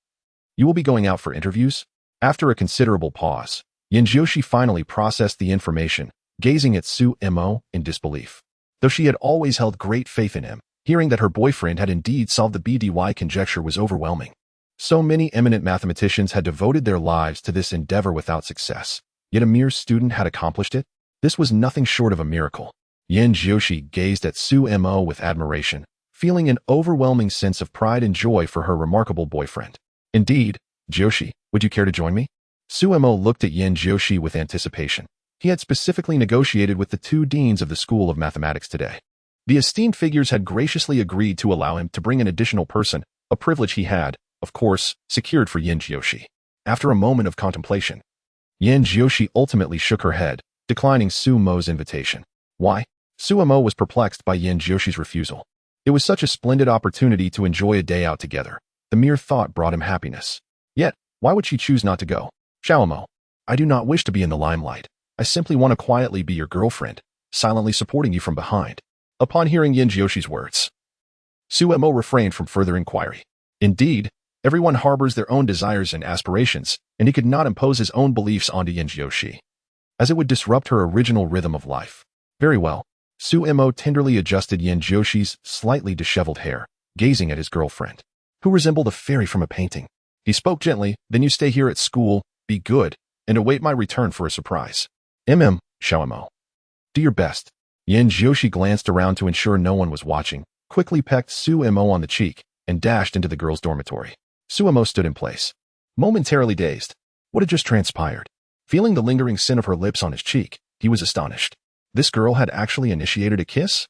you will be going out for interviews? After a considerable pause, Yin Jiushi finally processed the information, gazing at Suemo in disbelief. Though she had always held great faith in him, hearing that her boyfriend had indeed solved the BDY conjecture was overwhelming. So many eminent mathematicians had devoted their lives to this endeavor without success, yet a mere student had accomplished it. This was nothing short of a miracle. Yin Jiushi gazed at Suemo with admiration, feeling an overwhelming sense of pride and joy for her remarkable boyfriend. Indeed, Jiushi, would you care to join me? Suemo looked at Yin Jiushi with anticipation. He had specifically negotiated with the 2 deans of the School of Mathematics today. The esteemed figures had graciously agreed to allow him to bring an additional person, a privilege he had, of course, secured for Yin Jiushi. After a moment of contemplation, Yin Jiushi ultimately shook her head, declining Suemo's invitation. Why? Suemo was perplexed by Yin Jiushi's refusal. It was such a splendid opportunity to enjoy a day out together. The mere thought brought him happiness. Yet, why would she choose not to go? Xiaomo, I do not wish to be in the limelight. I simply want to quietly be your girlfriend, silently supporting you from behind. Upon hearing Yin Jiushi's words, Suemo refrained from further inquiry. Indeed, Everyone harbors their own desires and aspirations, and he could not impose his own beliefs onto Yin Jiushi, as it would disrupt her original rhythm of life. Very well. Suemo tenderly adjusted Yin Jiushi's slightly disheveled hair, gazing at his girlfriend, who resembled a fairy from a painting. He spoke gently, then you stay here at school, be good, and await my return for a surprise. Xiaomo. Do your best. Yin Jiushi glanced around to ensure no one was watching, quickly pecked Suemo on the cheek, and dashed into the girls' dormitory. Suemo stood in place, momentarily dazed. What had just transpired? Feeling the lingering scent of her lips on his cheek, he was astonished. This girl had actually initiated a kiss?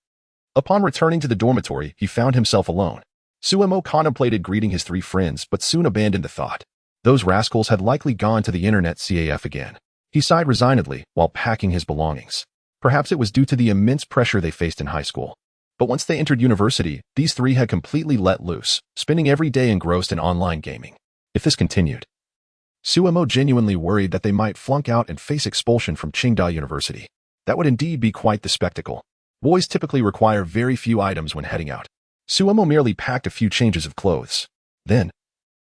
Upon returning to the dormitory, he found himself alone. Suemo contemplated greeting his 3 friends but soon abandoned the thought. Those rascals had likely gone to the internet CAF again. He sighed resignedly while packing his belongings. Perhaps it was due to the immense pressure they faced in high school. But once they entered university, these 3 had completely let loose, spending every day engrossed in online gaming. If this continued, Suemo genuinely worried that they might flunk out and face expulsion from Qingda University. That would indeed be quite the spectacle. Boys typically require very few items when heading out. Suemo merely packed a few changes of clothes. Then,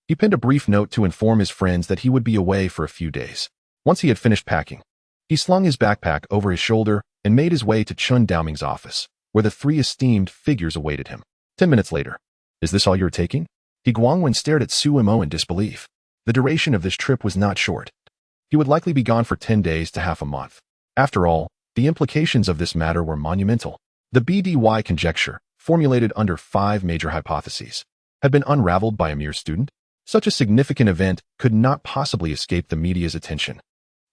he penned a brief note to inform his friends that he would be away for a few days. Once he had finished packing, he slung his backpack over his shoulder and made his way to Chun Daoming's office, where the 3 esteemed figures awaited him. 10 minutes later. Is this all you're taking? He Guangwen stared at Suemo in disbelief. The duration of this trip was not short. He would likely be gone for 10 days to half a month. After all, the implications of this matter were monumental. The BDY conjecture, formulated under 5 major hypotheses, had been unraveled by a mere student. Such a significant event could not possibly escape the media's attention.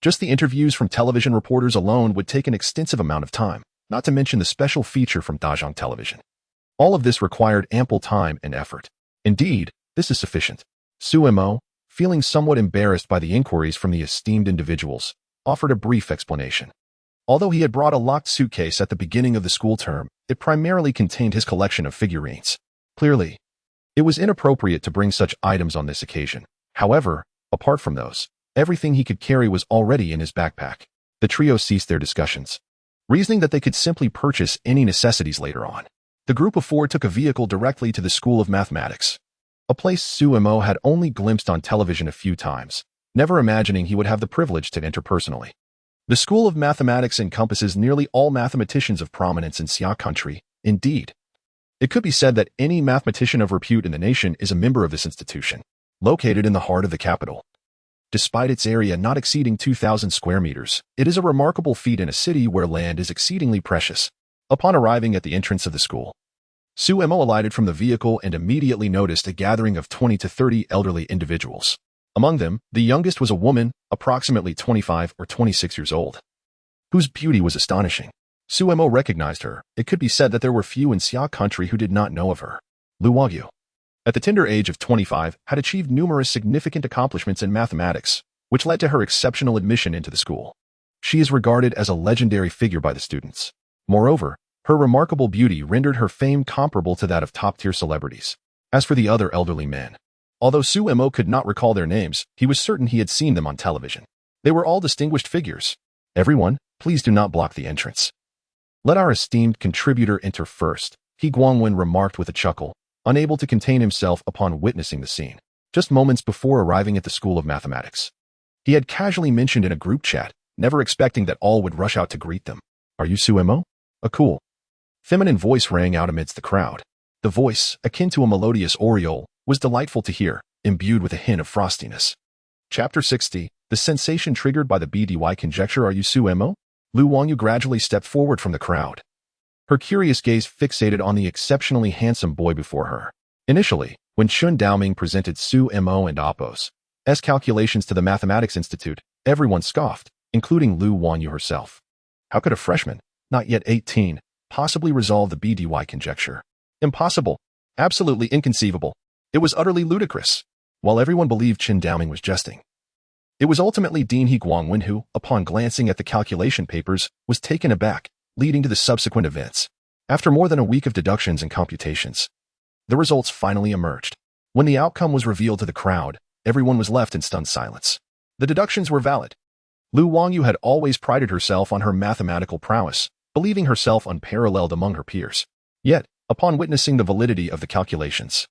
Just the interviews from television reporters alone would take an extensive amount of time, not to mention the special feature from Dazhong Television. All of this required ample time and effort. Indeed, this is sufficient. Suemo, feeling somewhat embarrassed by the inquiries from the esteemed individuals, offered a brief explanation. Although he had brought a locked suitcase at the beginning of the school term, it primarily contained his collection of figurines. Clearly, it was inappropriate to bring such items on this occasion. However, apart from those, everything he could carry was already in his backpack. The trio ceased their discussions, reasoning that they could simply purchase any necessities later on. The group of 4 took a vehicle directly to the School of Mathematics, a place Suemo had only glimpsed on television a few times, never imagining he would have the privilege to enter personally. The School of Mathematics encompasses nearly all mathematicians of prominence in Xia country. Indeed, it could be said that any mathematician of repute in the nation is a member of this institution, located in the heart of the capital. Despite its area not exceeding 2,000 square meters, it is a remarkable feat in a city where land is exceedingly precious. Upon arriving at the entrance of the school, Suemo alighted from the vehicle and immediately noticed a gathering of 20 to 30 elderly individuals. Among them, the youngest was a woman, approximately 25 or 26 years old, whose beauty was astonishing. Suemo recognized her. It could be said that there were few in Xia country who did not know of her. Lu Wagyu, at the tender age of 25, had achieved numerous significant accomplishments in mathematics, which led to her exceptional admission into the school. She is regarded as a legendary figure by the students. Moreover, her remarkable beauty rendered her fame comparable to that of top-tier celebrities. As for the other elderly men, although Suemo could not recall their names, he was certain he had seen them on television. They were all distinguished figures. Everyone, please do not block the entrance. Let our esteemed contributor enter first, He Guangwen remarked with a chuckle, unable to contain himself upon witnessing the scene. Just moments before arriving at the School of Mathematics, he had casually mentioned in a group chat, never expecting that all would rush out to greet them. Are you Suemo? A cool, feminine voice rang out amidst the crowd. The voice, akin to a melodious aureole, was delightful to hear, imbued with a hint of frostiness. Chapter 60, The Sensation Triggered by the BDY Conjecture. Are you Suemo? Lu Wangyu gradually stepped forward from the crowd, her curious gaze fixated on the exceptionally handsome boy before her. Initially, when Chun Daoming presented Suemo and Appo's calculations to the Mathematics Institute, everyone scoffed, including Lu Wangyu herself. How could a freshman, not yet 18, possibly resolve the BDY conjecture? Impossible. Absolutely inconceivable. It was utterly ludicrous. While everyone believed Chun Daoming was jesting, it was ultimately Dean He Guangwen who, upon glancing at the calculation papers, was taken aback, leading to the subsequent events. After more than a week of deductions and computations, the results finally emerged. When the outcome was revealed to the crowd, everyone was left in stunned silence. The deductions were valid. Lu Wangyu had always prided herself on her mathematical prowess, believing herself unparalleled among her peers. Yet, upon witnessing the validity of the calculations,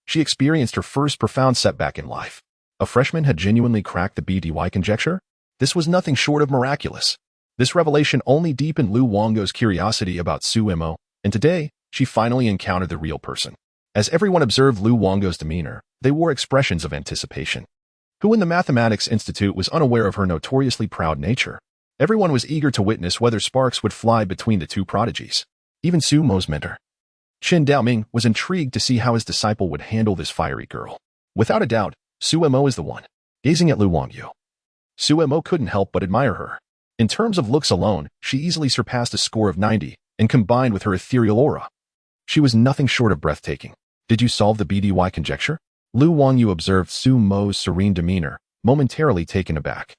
she experienced her first profound setback in life. A freshman had genuinely cracked the BDY conjecture? This was nothing short of miraculous. This revelation only deepened Lu Wanggo's curiosity about Su Mo, and today, she finally encountered the real person. As everyone observed Lu Wanggo's demeanor, they wore expressions of anticipation. Who in the Mathematics Institute was unaware of her notoriously proud nature? Everyone was eager to witness whether sparks would fly between the two prodigies. Even Su Mo's mentor, Qin Daoming, was intrigued to see how his disciple would handle this fiery girl. Without a doubt, Su Mo is the one. Gazing at Lu Wanggo, Su Mo couldn't help but admire her. In terms of looks alone, she easily surpassed a score of 90, and combined with her ethereal aura, she was nothing short of breathtaking. Did you solve the BDY conjecture? Lu Wanggo observed Su Mo's serene demeanor, momentarily taken aback.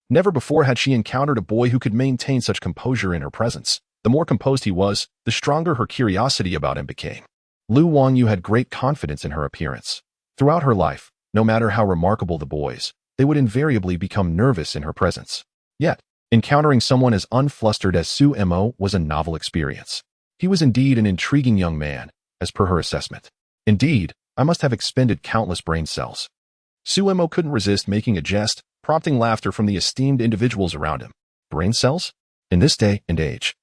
Never before had she encountered a boy who could maintain such composure in her presence. The more composed he was, the stronger her curiosity about him became. Lu Wanggo had great confidence in her appearance. Throughout her life, no matter how remarkable the boys, they would invariably become nervous in her presence. Yet, encountering someone as unflustered as Su Mo was a novel experience. He was indeed an intriguing young man, as per her assessment. Indeed, I must have expended countless brain cells. Su Mo couldn't resist making a jest, prompting laughter from the esteemed individuals around him. Brain cells? In this day and age,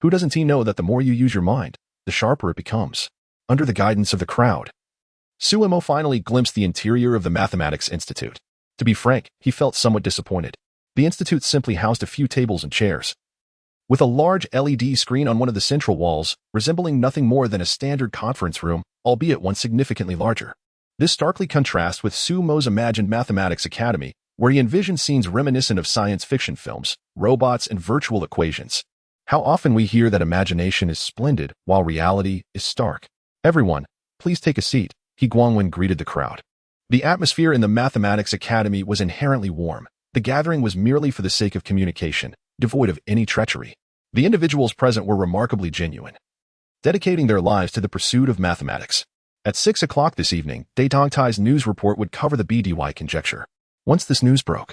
who doesn't he know that the more you use your mind, the sharper it becomes? Under the guidance of the crowd, Su Mo finally glimpsed the interior of the Mathematics Institute. To be frank, he felt somewhat disappointed. The institute simply housed a few tables and chairs, with a large LED screen on one of the central walls, resembling nothing more than a standard conference room, albeit one significantly larger. This starkly contrasts with Su Mo's imagined Mathematics Academy, where he envisioned scenes reminiscent of science fiction films, robots, and virtual equations. How often we hear that imagination is splendid, while reality is stark. Everyone, please take a seat, He Guangwen greeted the crowd. The atmosphere in the Mathematics Academy was inherently warm. The gathering was merely for the sake of communication, devoid of any treachery. The individuals present were remarkably genuine, dedicating their lives to the pursuit of mathematics. At 6 o'clock this evening, Deity news report would cover the BDY conjecture. Once this news broke,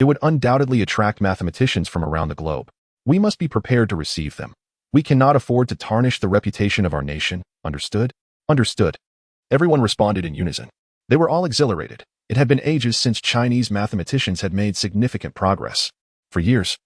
it would undoubtedly attract mathematicians from around the globe. We must be prepared to receive them. We cannot afford to tarnish the reputation of our nation. Understood? Understood. Everyone responded in unison. They were all exhilarated. It had been ages since Chinese mathematicians had made significant progress. For years,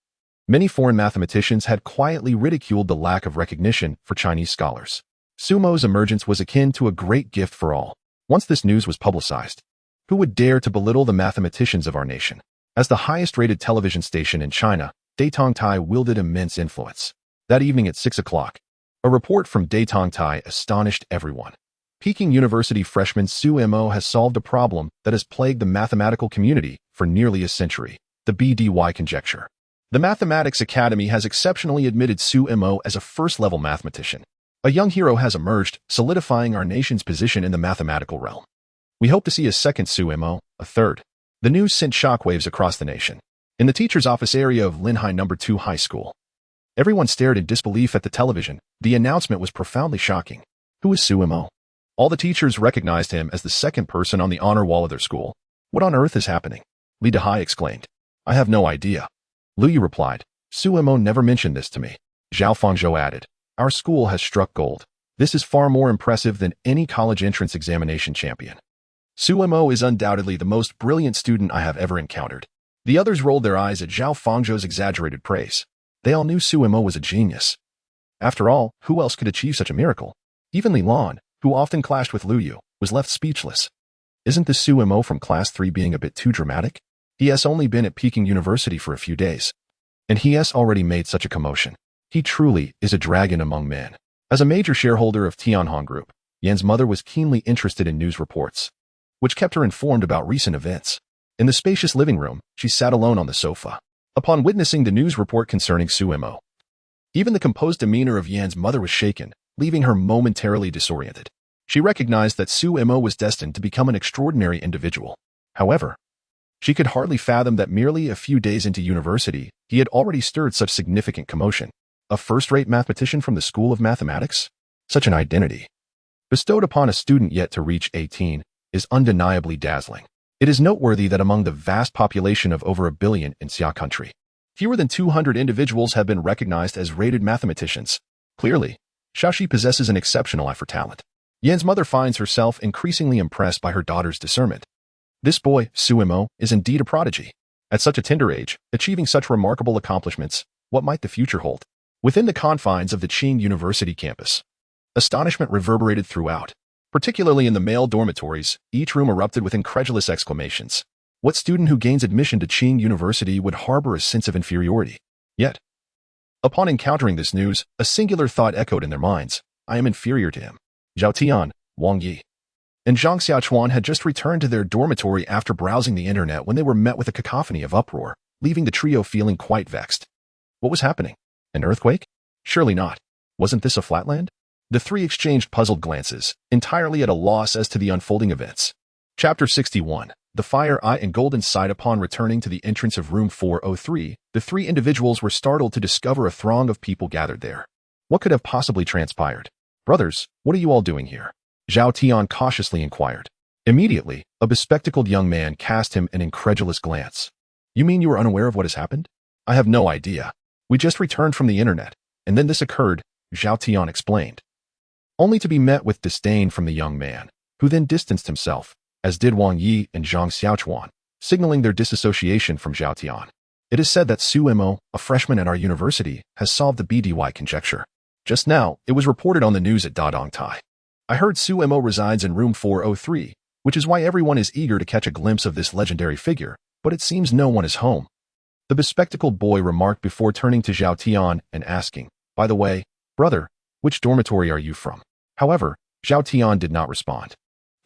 many foreign mathematicians had quietly ridiculed the lack of recognition for Chinese scholars. Su Mo's emergence was akin to a great gift for all. Once this news was publicized, who would dare to belittle the mathematicians of our nation? As the highest-rated television station in China, Deity wielded immense influence. That evening at 6 o'clock, a report from Deity astonished everyone. Peking University freshman Su Mo has solved a problem that has plagued the mathematical community for nearly a century, the BDY conjecture. The Mathematics Academy has exceptionally admitted Su Mo as a first-level mathematician. A young hero has emerged, solidifying our nation's position in the mathematical realm. We hope to see a second Su Mo, a third. The news sent shockwaves across the nation. In the teacher's office area of Linhai No. 2 High School, everyone stared in disbelief at the television. The announcement was profoundly shocking. Who is Su Mo? All the teachers recognized him as the second person on the honor wall of their school. What on earth is happening? Li Dehai exclaimed. I have no idea. Lu Yu replied. Su Mo never mentioned this to me. Zhao Fangzhou added. Our school has struck gold. This is far more impressive than any college entrance examination champion. Su Mo is undoubtedly the most brilliant student I have ever encountered. The others rolled their eyes at Zhao Fangzhou's exaggerated praise. They all knew Su Mo was a genius. After all, who else could achieve such a miracle? Even Li Lan, who often clashed with Lu Yu, was left speechless. Isn't this Su Mo from Class 3 being a bit too dramatic? He has only been at Peking University for a few days, and he has already made such a commotion. He truly is a dragon among men. As a major shareholder of Tianhong Group, Yan's mother was keenly interested in news reports, which kept her informed about recent events. In the spacious living room, she sat alone on the sofa. Upon witnessing the news report concerning Su Mo, even the composed demeanor of Yan's mother was shaken, leaving her momentarily disoriented. She recognized that Su Mo was destined to become an extraordinary individual. However, she could hardly fathom that merely a few days into university, he had already stirred such significant commotion. A first-rate mathematician from the School of Mathematics? Such an identity, bestowed upon a student yet to reach 18, is undeniably dazzling. It is noteworthy that among the vast population of over 1 billion in Xia country, fewer than 200 individuals have been recognized as rated mathematicians. Clearly, Shaoxi possesses an exceptional eye for talent. Yan's mother finds herself increasingly impressed by her daughter's discernment. This boy, Suimo, is indeed a prodigy. At such a tender age, achieving such remarkable accomplishments, what might the future hold? Within the confines of the Qing University campus, astonishment reverberated throughout. Particularly in the male dormitories, each room erupted with incredulous exclamations. What student who gains admission to Qing University would harbor a sense of inferiority? Yet, upon encountering this news, a singular thought echoed in their minds. I am inferior to him. Zhao Tian, Wang Yi, and Zhang Xiaochuan had just returned to their dormitory after browsing the internet when they were met with a cacophony of uproar, leaving the trio feeling quite vexed. What was happening? An earthquake? Surely not. Wasn't this a flatland? The three exchanged puzzled glances, entirely at a loss as to the unfolding events. Chapter 61. The Fire Eye and Golden Sight. Upon returning to the entrance of room 403, the three individuals were startled to discover a throng of people gathered there. What could have possibly transpired? Brothers, what are you all doing here? Zhao Tian cautiously inquired. Immediately, a bespectacled young man cast him an incredulous glance. You mean you are unaware of what has happened? I have no idea. We just returned from the internet, and then this occurred, Zhao Tian explained. Only to be met with disdain from the young man, who then distanced himself, as did Wang Yi and Zhang Xiaochuan, signaling their disassociation from Zhao Tian. It is said that Suimo, a freshman at our university, has solved the BDY conjecture. Just now, it was reported on the news at Dadongtai. I heard Suimo resides in room 403, which is why everyone is eager to catch a glimpse of this legendary figure, but it seems no one is home. The bespectacled boy remarked before turning to Zhao Tian and asking, by the way, brother, which dormitory are you from? However, Zhao Tian did not respond.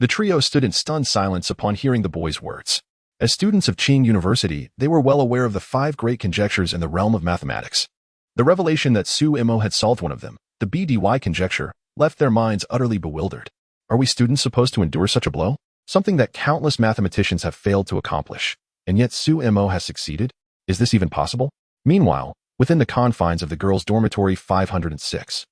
The trio stood in stunned silence upon hearing the boy's words. As students of Qing University, they were well aware of the 5 great conjectures in the realm of mathematics. The revelation that Suimo had solved one of them, the BDY conjecture, left their minds utterly bewildered. Are we students supposed to endure such a blow? Something that countless mathematicians have failed to accomplish, and yet Suimo has succeeded? Is this even possible? Meanwhile, within the confines of the girls' dormitory 506,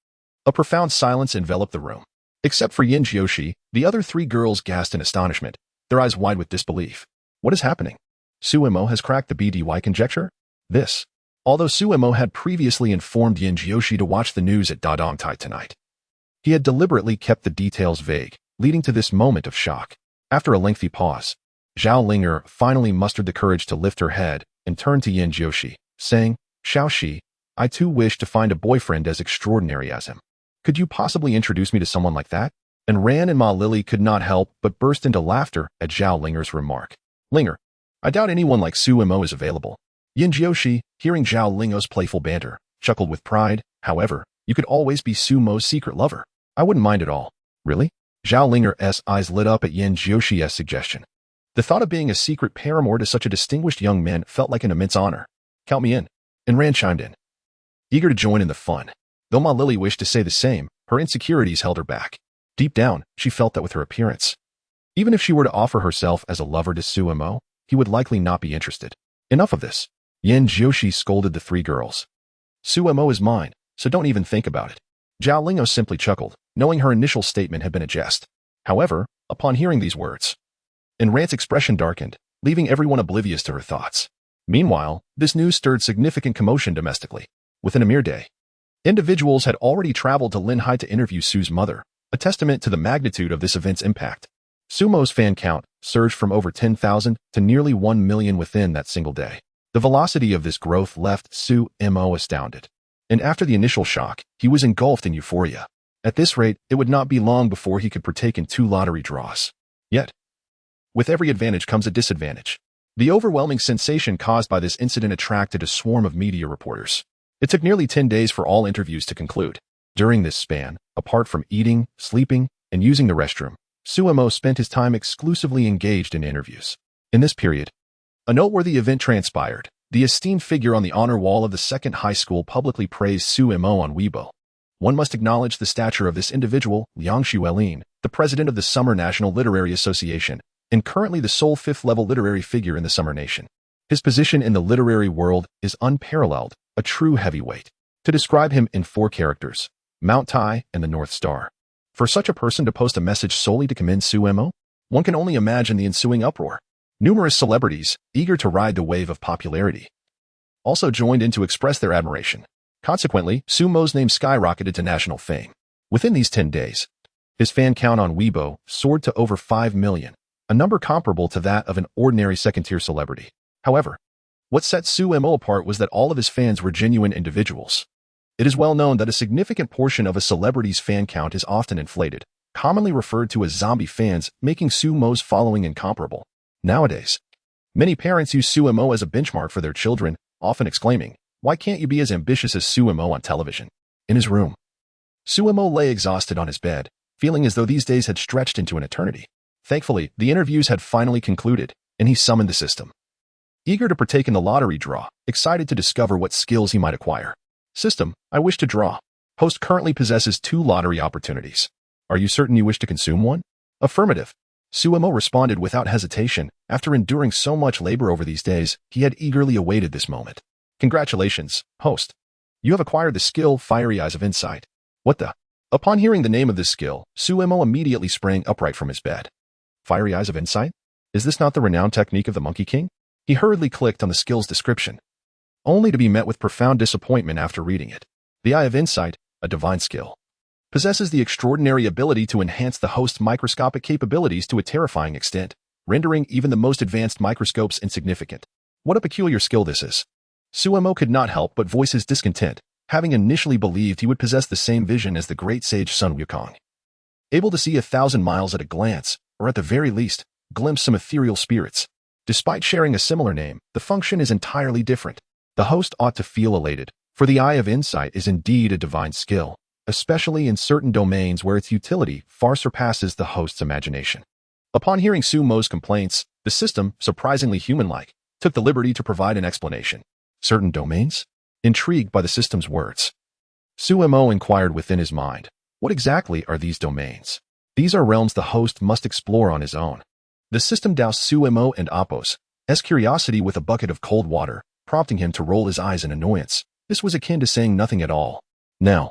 a profound silence enveloped the room. Except for Yin Jiushi, the other 3 girls gasped in astonishment, their eyes wide with disbelief. What is happening? Suimo has cracked the BDY conjecture? This. Although Suimo had previously informed Yin Jiushi to watch the news at Dadongtai tonight, he had deliberately kept the details vague, leading to this moment of shock. After a lengthy pause, Zhao Linger finally mustered the courage to lift her head and turn to Yin Jiushi, saying, Xiaoxi, I too wish to find a boyfriend as extraordinary as him. Could you possibly introduce me to someone like that? And Ran and Ma Lily could not help but burst into laughter at Zhao Linger's remark. Linger, I doubt anyone like Suimo is available. Yin Jiushi, hearing Zhao Linger's playful banter, chuckled with pride. However, you could always be Sumo's secret lover. I wouldn't mind at all. Really? Zhao Linger's eyes lit up at Yin Jiushi's suggestion. The thought of being a secret paramour to such a distinguished young man felt like an immense honor. Count me in. And Ran chimed in, eager to join in the fun. Though Ma Lily wished to say the same, her insecurities held her back. Deep down, she felt that with her appearance, even if she were to offer herself as a lover to Suimo, he would likely not be interested. Enough of this. Yin Jiushi scolded the 3 girls. Suimo is mine, so don't even think about it. Zhao Lingo simply chuckled, knowing her initial statement had been a jest. However, upon hearing these words, Ran's expression darkened, leaving everyone oblivious to her thoughts. Meanwhile, this news stirred significant commotion domestically. Within a mere day, individuals had already traveled to Linhai to interview Su's mother, a testament to the magnitude of this event's impact. Sumo's fan count surged from over 10,000 to nearly 1 million within that single day. The velocity of this growth left Suimo astounded. And after the initial shock, he was engulfed in euphoria. At this rate, it would not be long before he could partake in 2 lottery draws. Yet, with every advantage comes a disadvantage. The overwhelming sensation caused by this incident attracted a swarm of media reporters. It took nearly 10 days for all interviews to conclude. During this span, apart from eating, sleeping, and using the restroom, Suimo spent his time exclusively engaged in interviews. In this period, a noteworthy event transpired. The esteemed figure on the honor wall of the second high school publicly praised Suimo on Weibo. One must acknowledge the stature of this individual, Liang Xuelin, the president of the Summer National Literary Association, and currently the sole 5th-level literary figure in the Summer Nation. His position in the literary world is unparalleled, a true heavyweight. To describe him in 4 characters, Mount Tai and the North Star. For such a person to post a message solely to commend Suimo, one can only imagine the ensuing uproar. Numerous celebrities, eager to ride the wave of popularity, also joined in to express their admiration. Consequently, Sumo's name skyrocketed to national fame. Within these 10 days, His fan count on Weibo soared to over 5 million, a number comparable to that of an ordinary second-tier celebrity. However, what set Su Mo apart was that all of his fans were genuine individuals. It is well known that a significant portion of a celebrity's fan count is often inflated, commonly referred to as zombie fans, making Su Mo's following incomparable. Nowadays, many parents use Su Mo as a benchmark for their children, often exclaiming, "Why can't you be as ambitious as Su Mo on television?" In his room, Su Mo lay exhausted on his bed, feeling as though these days had stretched into an eternity. Thankfully, the interviews had finally concluded, and he summoned the system. Eager to partake in the lottery draw, excited to discover what skills he might acquire. System, I wish to draw. Host currently possesses 2 lottery opportunities. Are you certain you wish to consume one? Affirmative. Su Mo responded without hesitation. After enduring so much labor over these days, he had eagerly awaited this moment. Congratulations, host. You have acquired the skill Fiery Eyes of Insight. What the? Upon hearing the name of this skill, Su Mo immediately sprang upright from his bed. Fiery Eyes of Insight? Is this not the renowned technique of the Monkey King? He hurriedly clicked on the skill's description, only to be met with profound disappointment after reading it. The Eye of Insight, a divine skill, possesses the extraordinary ability to enhance the host's microscopic capabilities to a terrifying extent, rendering even the most advanced microscopes insignificant. What a peculiar skill this is. Su Mo could not help but voice his discontent, having initially believed he would possess the same vision as the great sage Sun Wukong. Able to see 1,000 miles at a glance, or at the very least, glimpse some ethereal spirits. Despite sharing a similar name, the function is entirely different. The host ought to feel elated, for the Eye of Insight is indeed a divine skill, especially in certain domains where its utility far surpasses the host's imagination. Upon hearing Su Mo's complaints, the system, surprisingly human-like, took the liberty to provide an explanation. Certain domains? Intrigued by the system's words, Su Mo inquired within his mind, what exactly are these domains? These are realms the host must explore on his own. The system doused Su Mo and Apos' curiosity with a bucket of cold water, prompting him to roll his eyes in annoyance. This was akin to saying nothing at all. Now,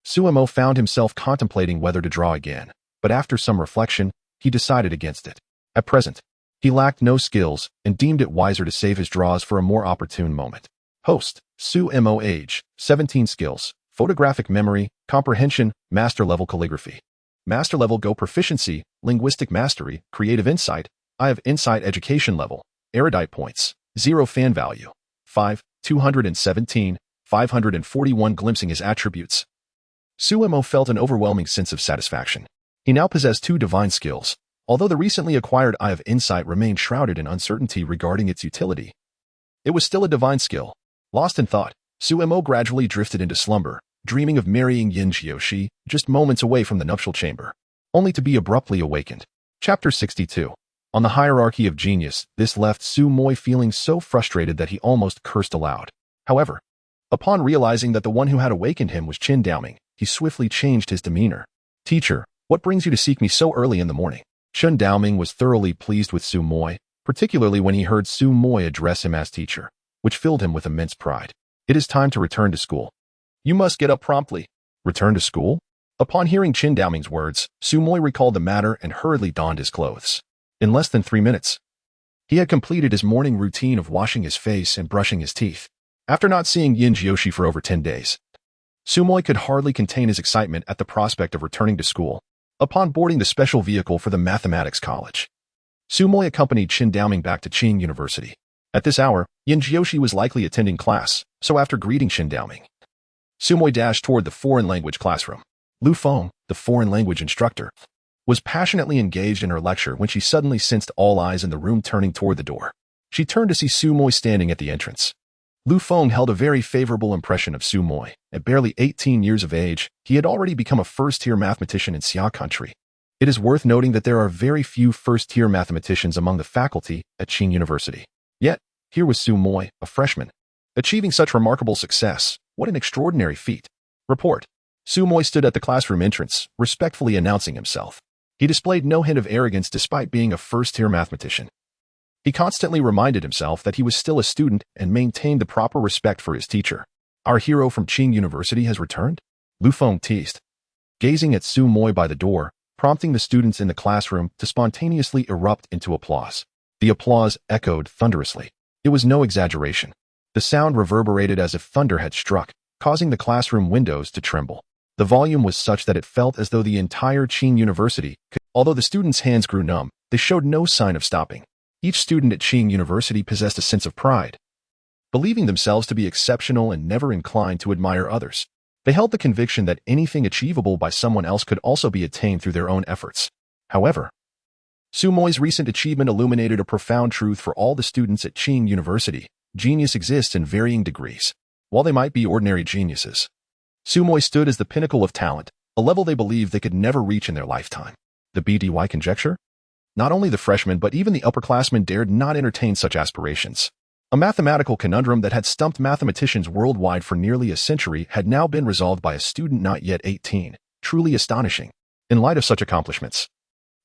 Su Mo found himself contemplating whether to draw again, but after some reflection, he decided against it. At present, he lacked no skills and deemed it wiser to save his draws for a more opportune moment. Host, Su Mo age, 17 skills, photographic memory, comprehension, master-level calligraphy. Master-level Go proficiency, linguistic mastery, creative insight, Eye of Insight education level, erudite points, 0 fan value, 5, 217, 541 glimpsing his attributes. Su Mo felt an overwhelming sense of satisfaction. He now possessed 2 divine skills, although the recently acquired Eye of Insight remained shrouded in uncertainty regarding its utility. It was still a divine skill. Lost in thought, Su Mo gradually drifted into slumber, dreaming of marrying Yin Jiushi just moments away from the nuptial chamber, only to be abruptly awakened. Chapter 62. On the hierarchy of genius, this left Su Mo feeling so frustrated that he almost cursed aloud. However, upon realizing that the one who had awakened him was Qin Daoming, he swiftly changed his demeanor. Teacher, what brings you to seek me so early in the morning? Qin Daoming was thoroughly pleased with Su Mo, particularly when he heard Su Mo address him as teacher, which filled him with immense pride. It is time to return to school. You must get up promptly. Return to school? Upon hearing Qin Daoming's words, Su Mo recalled the matter and hurriedly donned his clothes. In less than 3 minutes, he had completed his morning routine of washing his face and brushing his teeth. After not seeing Yin Jiushi for over 10 days, Su Mo could hardly contain his excitement at the prospect of returning to school. Upon boarding the special vehicle for the mathematics college, Su Mo accompanied Qin Daoming back to Qing University. At this hour, Yin Jiushi was likely attending class, so after greeting Qin Daoming, Su Mo dashed toward the foreign language classroom. Lu Feng, the foreign language instructor, was passionately engaged in her lecture when she suddenly sensed all eyes in the room turning toward the door. She turned to see Su Mo standing at the entrance. Lu Feng held a very favorable impression of Su Mo. At barely 18 years of age, he had already become a first-tier mathematician in Xia country. It is worth noting that there are very few first-tier mathematicians among the faculty at Qing University. Yet, here was Su Mo, a freshman, achieving such remarkable success. What an extraordinary feat. Report. Su Mo stood at the classroom entrance, respectfully announcing himself. He displayed no hint of arrogance despite being a first-tier mathematician. He constantly reminded himself that he was still a student and maintained the proper respect for his teacher. Our hero from Qing University has returned? Lu Feng teased, gazing at Su Mo by the door, prompting the students in the classroom to spontaneously erupt into applause. The applause echoed thunderously. It was no exaggeration. The sound reverberated as if thunder had struck, causing the classroom windows to tremble. The volume was such that it felt as though the entire Qing University could. Although the students' hands grew numb, they showed no sign of stopping. Each student at Qing University possessed a sense of pride, believing themselves to be exceptional and never inclined to admire others. They held the conviction that anything achievable by someone else could also be attained through their own efforts. However, Su Moi's recent achievement illuminated a profound truth for all the students at Qing University. Genius exists in varying degrees. While they might be ordinary geniuses, Su Moi stood as the pinnacle of talent, a level they believed they could never reach in their lifetime. The BDY conjecture? Not only the freshmen but even the upperclassmen dared not entertain such aspirations. A mathematical conundrum that had stumped mathematicians worldwide for nearly a century had now been resolved by a student not yet 18, truly astonishing. In light of such accomplishments,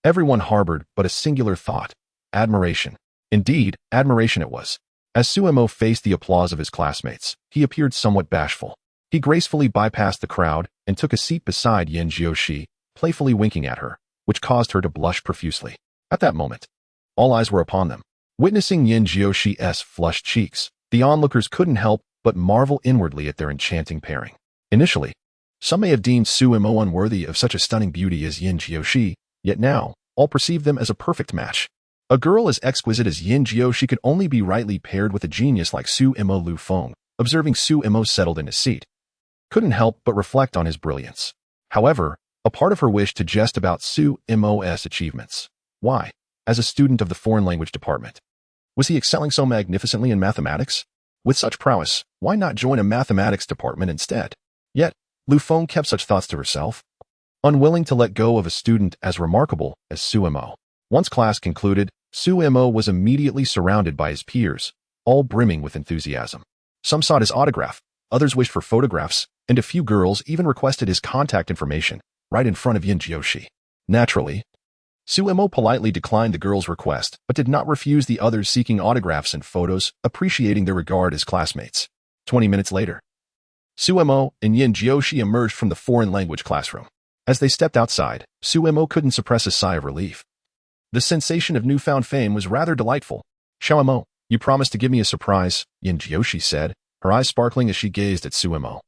everyone harbored but a singular thought: admiration. Indeed, admiration it was. As Suemo faced the applause of his classmates, he appeared somewhat bashful. He gracefully bypassed the crowd and took a seat beside Yin Jiushi, playfully winking at her, which caused her to blush profusely. At that moment, all eyes were upon them. Witnessing Yin Jiushi's flushed cheeks, the onlookers couldn't help but marvel inwardly at their enchanting pairing. Initially, some may have deemed Suemo unworthy of such a stunning beauty as Yin Jiushi, yet now, all perceived them as a perfect match. A girl as exquisite as Yin Jiushi could only be rightly paired with a genius like Suemo Lu Feng. Observing Suemo settled in his seat, couldn't help but reflect on his brilliance. However, a part of her wished to jest about Suemo's achievements. Why? As a student of the foreign language department, was he excelling so magnificently in mathematics? With such prowess, why not join a mathematics department instead? Yet, Lu Feng kept such thoughts to herself, unwilling to let go of a student as remarkable as Suemo. Once class concluded, Suemo was immediately surrounded by his peers, all brimming with enthusiasm. Some sought his autograph, others wished for photographs, and a few girls even requested his contact information, right in front of Yin Jiushi. Naturally, Suemo politely declined the girls' request, but did not refuse the others seeking autographs and photos, appreciating their regard as classmates. 20 minutes later, Suemo and Yin Jiushi emerged from the foreign language classroom. As they stepped outside, Suemo couldn't suppress a sigh of relief. The sensation of newfound fame was rather delightful. Suemo, you promised to give me a surprise, Yin Jiushi said, her eyes sparkling as she gazed at Suemo,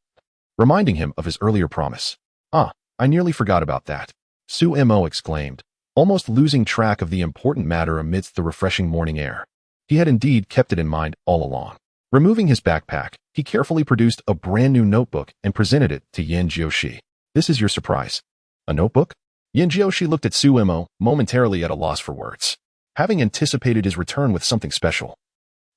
reminding him of his earlier promise. Ah, I nearly forgot about that, Suemo exclaimed, almost losing track of the important matter amidst the refreshing morning air. He had indeed kept it in mind all along. Removing his backpack, he carefully produced a brand new notebook and presented it to Yin Jiushi. This is your surprise. A notebook? Yin Jiushi looked at Suemo, momentarily at a loss for words. Having anticipated his return with something special,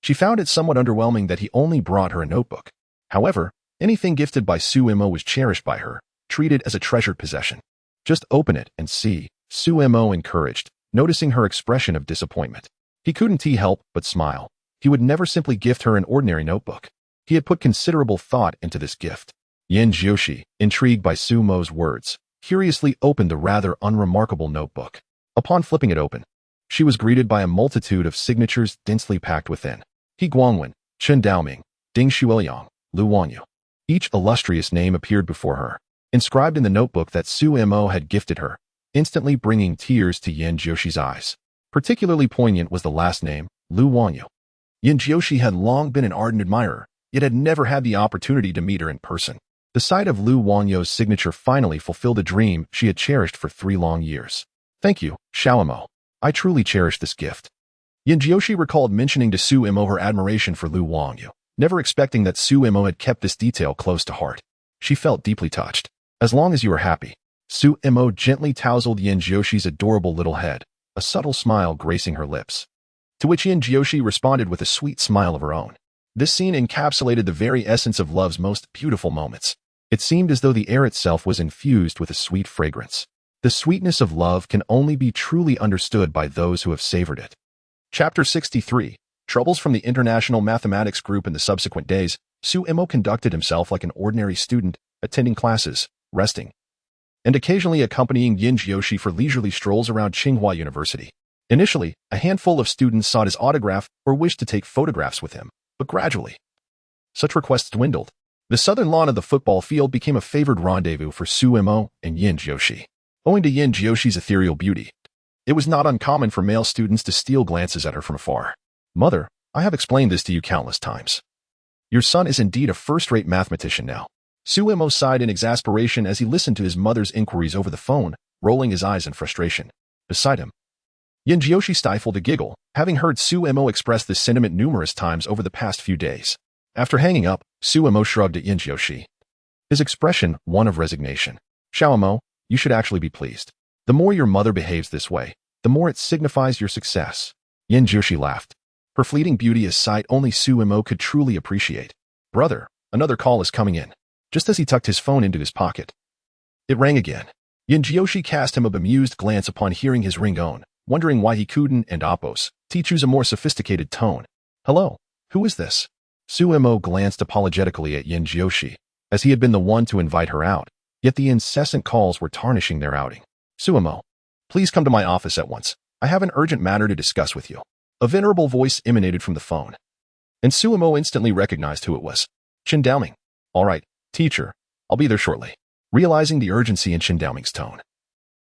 she found it somewhat underwhelming that he only brought her a notebook. However, anything gifted by Suemo was cherished by her, treated as a treasured possession. Just open it and see, Suemo encouraged, noticing her expression of disappointment. He couldn't help but smile. He would never simply gift her an ordinary notebook. He had put considerable thought into this gift. Yin Jiushi, intrigued by Suemo's words, curiously opened the rather unremarkable notebook. Upon flipping it open, she was greeted by a multitude of signatures densely packed within. He Guangwen, Chen Daoming, Ding Shuoyang, Lu Wanyu. Each illustrious name appeared before her, inscribed in the notebook that Suemo had gifted her, instantly bringing tears to Yin Jiushi's eyes. Particularly poignant was the last name, Lu Wanyu. Yin Jiushi had long been an ardent admirer, yet had never had the opportunity to meet her in person. The sight of Lu Wanyu's signature finally fulfilled a dream she had cherished for 3 long years. Thank you, Xiaomo. I truly cherish this gift. Yin Jiushi recalled mentioning to Suemo her admiration for Lu Wanyu, never expecting that Suemo had kept this detail close to heart. She felt deeply touched. As long as you are happy. Suemo gently tousled Yin Jiushi's adorable little head, a subtle smile gracing her lips. To which Yin Jiushi responded with a sweet smile of her own. This scene encapsulated the very essence of love's most beautiful moments. It seemed as though the air itself was infused with a sweet fragrance. The sweetness of love can only be truly understood by those who have savored it. Chapter 63. Troubles from the International Mathematics Group. In the subsequent days, Suemo conducted himself like an ordinary student, attending classes, resting, and occasionally accompanying Yin Jiushi for leisurely strolls around Tsinghua University. Initially, a handful of students sought his autograph or wished to take photographs with him, but gradually, such requests dwindled. The southern lawn of the football field became a favored rendezvous for Suemo and Yin Jiushi. Owing to Yin Jiushi's ethereal beauty, it was not uncommon for male students to steal glances at her from afar. Mother, I have explained this to you countless times. Your son is indeed a first-rate mathematician now. Suemo sighed in exasperation as he listened to his mother's inquiries over the phone, rolling his eyes in frustration. Beside him, Yinjioshi stifled a giggle, having heard Suemo express this sentiment numerous times over the past few days. After hanging up, Suemo shrugged at Yinjioshi, his expression one of resignation. Xiaomo, you should actually be pleased. The more your mother behaves this way, the more it signifies your success. Yinjioshi laughed. Her fleeting beauty is sight only Suemo could truly appreciate. Brother, another call is coming in. Just as he tucked his phone into his pocket, it rang again. Yinjioshi cast him a bemused glance upon hearing his ringtone, wondering why he couldn't and Oppos choose a more sophisticated tone. Hello, who is this? Suemo glanced apologetically at Yinjioshi, as he had been the one to invite her out, yet the incessant calls were tarnishing their outing. Suemo, please come to my office at once. I have an urgent matter to discuss with you. A venerable voice emanated from the phone, and Suemo instantly recognized who it was. Qindaoming. All right, teacher, I'll be there shortly. Realizing the urgency in Qindaoming's tone,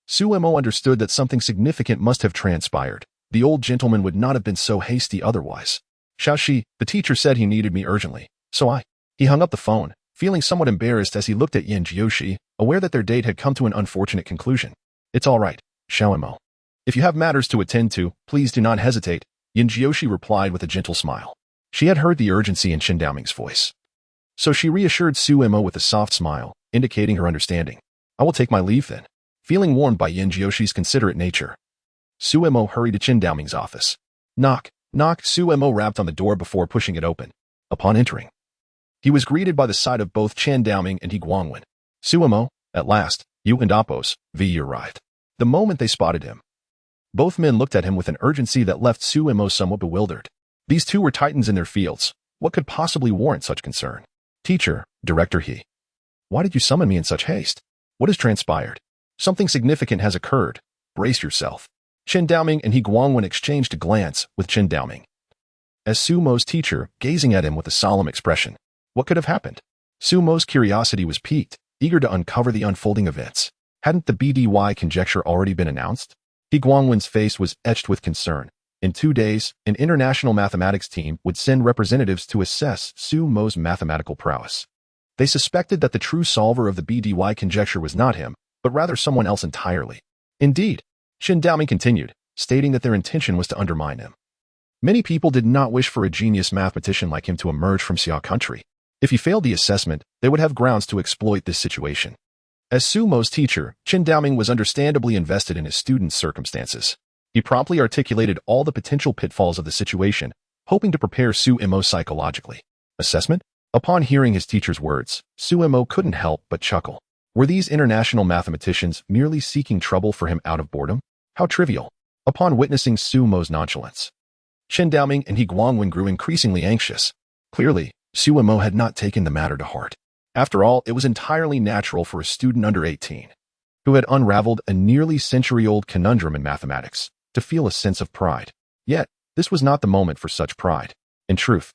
Suemo understood that something significant must have transpired. The old gentleman would not have been so hasty otherwise. Xiaoxi, the teacher said he needed me urgently, so He hung up the phone, feeling somewhat embarrassed as he looked at Yinjioshi, aware that their date had come to an unfortunate conclusion. It's all right, Xiaomo. If you have matters to attend to, please do not hesitate, Yinjioshi replied with a gentle smile. She had heard the urgency in Qindaoming's voice, so she reassured Suemo with a soft smile, indicating her understanding. I will take my leave then. Feeling warmed by Yinjioshi's considerate nature, Suemo hurried to Qindaoming's office. Knock, knock, Suemo rapped on the door before pushing it open. Upon entering, he was greeted by the sight of both Qindaoming and He Guangwen. Suemo, at last, you and Oppos, V arrived. The moment they spotted him, both men looked at him with an urgency that left Suemo somewhat bewildered. These two were titans in their fields. What could possibly warrant such concern? Teacher, Director He. Why did you summon me in such haste? What has transpired? Something significant has occurred. Brace yourself. Qindaoming and He Guangwen exchanged a glance with Qindaoming, as Sumo's teacher, gazing at him with a solemn expression. What could have happened? Sumo's curiosity was piqued, eager to uncover the unfolding events. Hadn't the BDY conjecture already been announced? He Guangwen's face was etched with concern. In 2 days, an international mathematics team would send representatives to assess Sumo's mathematical prowess. They suspected that the true solver of the BDY conjecture was not him, but rather someone else entirely. Indeed, Qindaoming continued, stating that their intention was to undermine him. Many people did not wish for a genius mathematician like him to emerge from Xia country. If he failed the assessment, they would have grounds to exploit this situation. As Sumo's teacher, Qindaoming was understandably invested in his students' circumstances. He promptly articulated all the potential pitfalls of the situation, hoping to prepare Suemo psychologically. Assessment? Upon hearing his teacher's words, Suemo couldn't help but chuckle. Were these international mathematicians merely seeking trouble for him out of boredom? How trivial. Upon witnessing Sumo's nonchalance, Qindaoming and He Guangwen grew increasingly anxious. Clearly, Suemo had not taken the matter to heart. After all, it was entirely natural for a student under 18, who had unraveled a nearly century-old conundrum in mathematics, to feel a sense of pride. Yet, this was not the moment for such pride. In truth,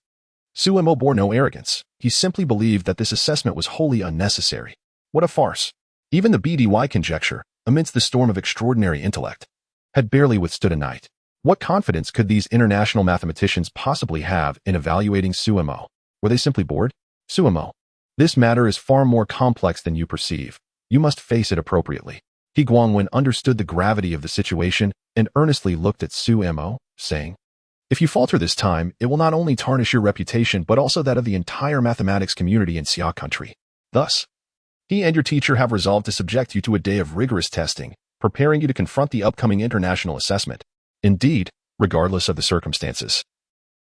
Suemo bore no arrogance. He simply believed that this assessment was wholly unnecessary. What a farce. Even the BDY conjecture, amidst the storm of extraordinary intellect, had barely withstood a night. What confidence could these international mathematicians possibly have in evaluating Suemo? Were they simply bored? Suemo, this matter is far more complex than you perceive. You must face it appropriately. He Guangwen understood the gravity of the situation and earnestly looked at Suemo, saying, if you falter this time, it will not only tarnish your reputation but also that of the entire mathematics community in Xia country. Thus, he and your teacher have resolved to subject you to a day of rigorous testing, preparing you to confront the upcoming international assessment. Indeed, regardless of the circumstances,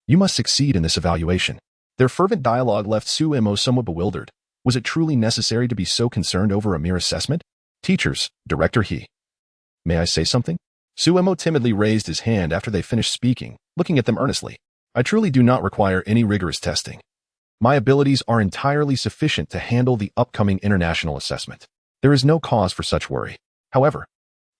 you must succeed in this evaluation. Their fervent dialogue left Suemo somewhat bewildered. Was it truly necessary to be so concerned over a mere assessment? Teachers, Director He. May I say something? Suemo timidly raised his hand after they finished speaking, looking at them earnestly. I truly do not require any rigorous testing. My abilities are entirely sufficient to handle the upcoming international assessment. There is no cause for such worry. However,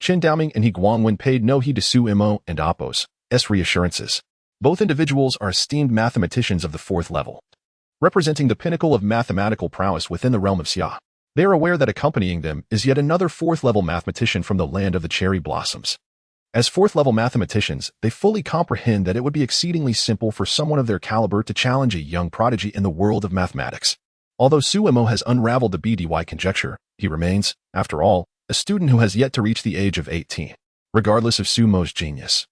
Qindaoming and He Guangwen paid no heed to Suemo and Oppos' reassurances. Both individuals are esteemed mathematicians of the 4th level, representing the pinnacle of mathematical prowess within the realm of Xia. They are aware that accompanying them is yet another 4th-level mathematician from the land of the cherry blossoms. As 4th-level mathematicians, they fully comprehend that it would be exceedingly simple for someone of their caliber to challenge a young prodigy in the world of mathematics. Although Suemo has unraveled the BDY conjecture, he remains, after all, a student who has yet to reach the age of 18, regardless of Suemo's genius.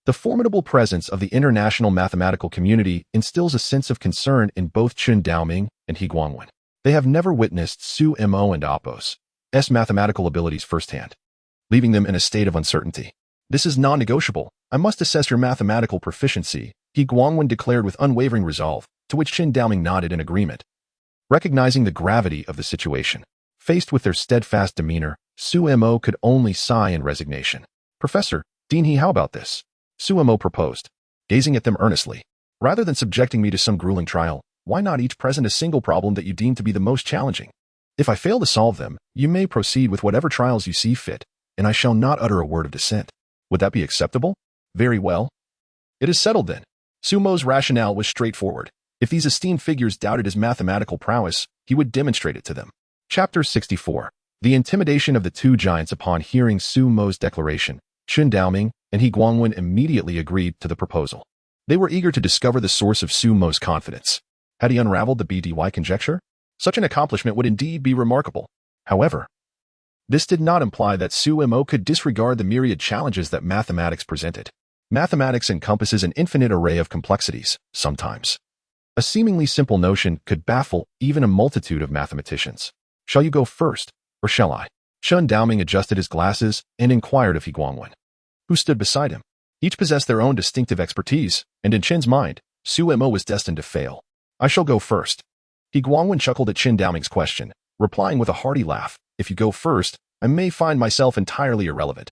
The formidable presence of the international mathematical community instills a sense of concern in both Chen Daoming and He Guangwen. They have never witnessed Suemo and Apos' mathematical abilities firsthand, leaving them in a state of uncertainty. This is non-negotiable. I must assess your mathematical proficiency, He Guangwen declared with unwavering resolve, to which Chen Daoming nodded in agreement. Recognizing the gravity of the situation, faced with their steadfast demeanor, Suemo could only sigh in resignation. Professor, Dean He, how about this? Suemo proposed, gazing at them earnestly. Rather than subjecting me to some grueling trial, why not each present a single problem that you deem to be the most challenging? If I fail to solve them, you may proceed with whatever trials you see fit, and I shall not utter a word of dissent. Would that be acceptable? Very well. It is settled then. Suemo's rationale was straightforward. If these esteemed figures doubted his mathematical prowess, he would demonstrate it to them. Chapter 64. The intimidation of the two giants. Upon hearing Suemo's declaration, Chen Daoming and He Guangwen immediately agreed to the proposal. They were eager to discover the source of Suemo's confidence. Had he unraveled the BDY conjecture? Such an accomplishment would indeed be remarkable. However, this did not imply that Suemo could disregard the myriad challenges that mathematics presented. Mathematics encompasses an infinite array of complexities, sometimes. A seemingly simple notion could baffle even a multitude of mathematicians. Shall you go first, or shall I? Chen Daoming adjusted his glasses and inquired of He Guangwen, who stood beside him. Each possessed their own distinctive expertise, and in Chen's mind, Suemo was destined to fail. I shall go first. He Guangwen chuckled at Chen Daoming's question, replying with a hearty laugh. If you go first, I may find myself entirely irrelevant.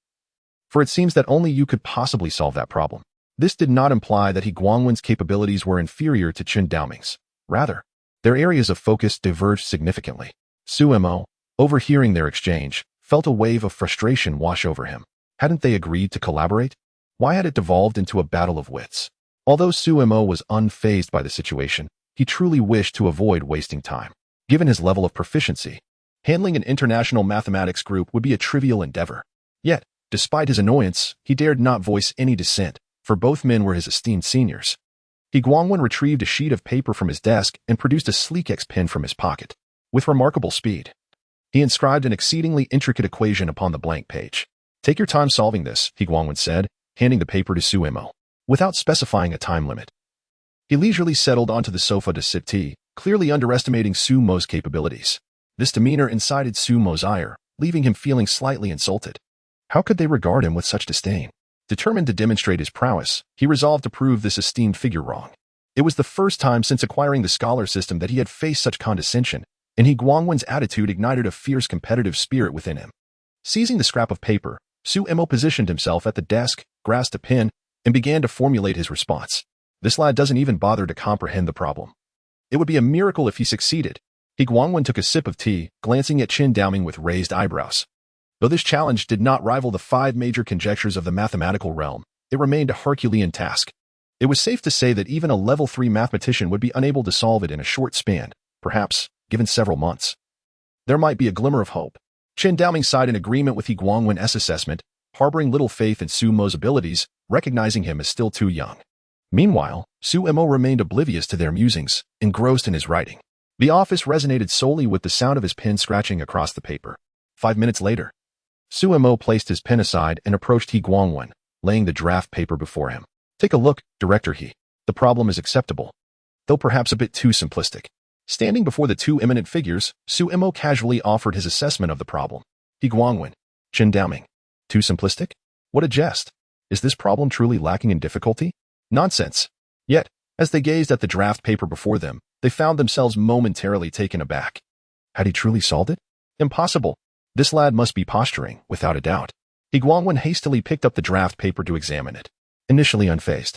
For it seems that only you could possibly solve that problem. This did not imply that He Guangwen's capabilities were inferior to Chen Daoming's. Rather, their areas of focus diverged significantly. Suemo, overhearing their exchange, felt a wave of frustration wash over him. Hadn't they agreed to collaborate? Why had it devolved into a battle of wits? Although Suemo was unfazed by the situation, he truly wished to avoid wasting time. Given his level of proficiency, handling an international mathematics group would be a trivial endeavor. Yet, despite his annoyance, he dared not voice any dissent, for both men were his esteemed seniors. He Guangwen retrieved a sheet of paper from his desk and produced a sleek X pen from his pocket. With remarkable speed, he inscribed an exceedingly intricate equation upon the blank page. Take your time solving this, He Guangwen said, handing the paper to Suemo. Without specifying a time limit, he leisurely settled onto the sofa to sip tea, clearly underestimating Suemo's capabilities. This demeanor incited Suemo's ire, leaving him feeling slightly insulted. How could they regard him with such disdain? Determined to demonstrate his prowess, he resolved to prove this esteemed figure wrong. It was the first time since acquiring the scholar system that he had faced such condescension, and He Guangwen's attitude ignited a fierce competitive spirit within him. Seizing the scrap of paper, Suemo positioned himself at the desk, grasped a pen, and began to formulate his response. This lad doesn't even bother to comprehend the problem. It would be a miracle if he succeeded. He Guangwen took a sip of tea, glancing at Chen Daoming with raised eyebrows. Though this challenge did not rival the 5 major conjectures of the mathematical realm, it remained a Herculean task. It was safe to say that even a level 3 mathematician would be unable to solve it in a short span, perhaps, given several months. There might be a glimmer of hope. Chen Daoming sighed in agreement with He Guangwen's assessment, harboring little faith in Suemo's abilities, recognizing him as still too young. Meanwhile, Suemo remained oblivious to their musings, engrossed in his writing. The office resonated solely with the sound of his pen scratching across the paper. 5 minutes later, Suemo placed his pen aside and approached He Guangwen, laying the draft paper before him. Take a look, Director He. The problem is acceptable, though perhaps a bit too simplistic. Standing before the two eminent figures, Suemo casually offered his assessment of the problem. He Guangwen, Chen Daoming. Too simplistic? What a jest. Is this problem truly lacking in difficulty? Nonsense. Yet, as they gazed at the draft paper before them, they found themselves momentarily taken aback. Had he truly solved it? Impossible. This lad must be posturing, without a doubt. He Guangwen hastily picked up the draft paper to examine it. Initially unfazed,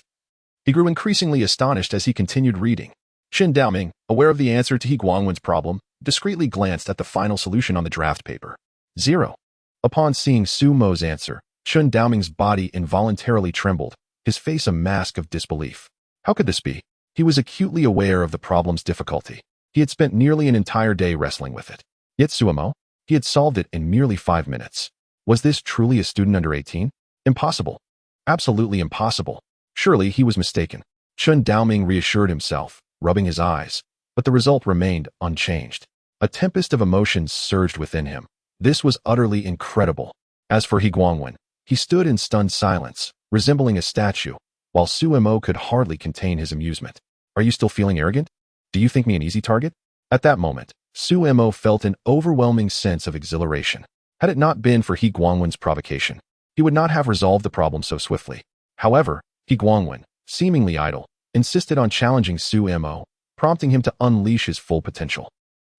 he grew increasingly astonished as he continued reading. Chen Daoming, aware of the answer to He Guangwen's problem, discreetly glanced at the final solution on the draft paper. 0. Upon seeing Suemo's answer, Chen Daoming's body involuntarily trembled, his face a mask of disbelief. How could this be? He was acutely aware of the problem's difficulty. He had spent nearly an entire day wrestling with it. Yet Suemo, he had solved it in merely 5 minutes. Was this truly a student under 18? Impossible. Absolutely impossible. Surely he was mistaken. Chen Daoming reassured himself, rubbing his eyes. But the result remained unchanged. A tempest of emotions surged within him. This was utterly incredible. As for He Guangwen, he stood in stunned silence, resembling a statue, while Su Mo could hardly contain his amusement. Are you still feeling arrogant? Do you think me an easy target? At that moment, Su Mo felt an overwhelming sense of exhilaration. Had it not been for He Guangwen's provocation, he would not have resolved the problem so swiftly. However, He Guangwen, seemingly idle, insisted on challenging Su Mo, prompting him to unleash his full potential.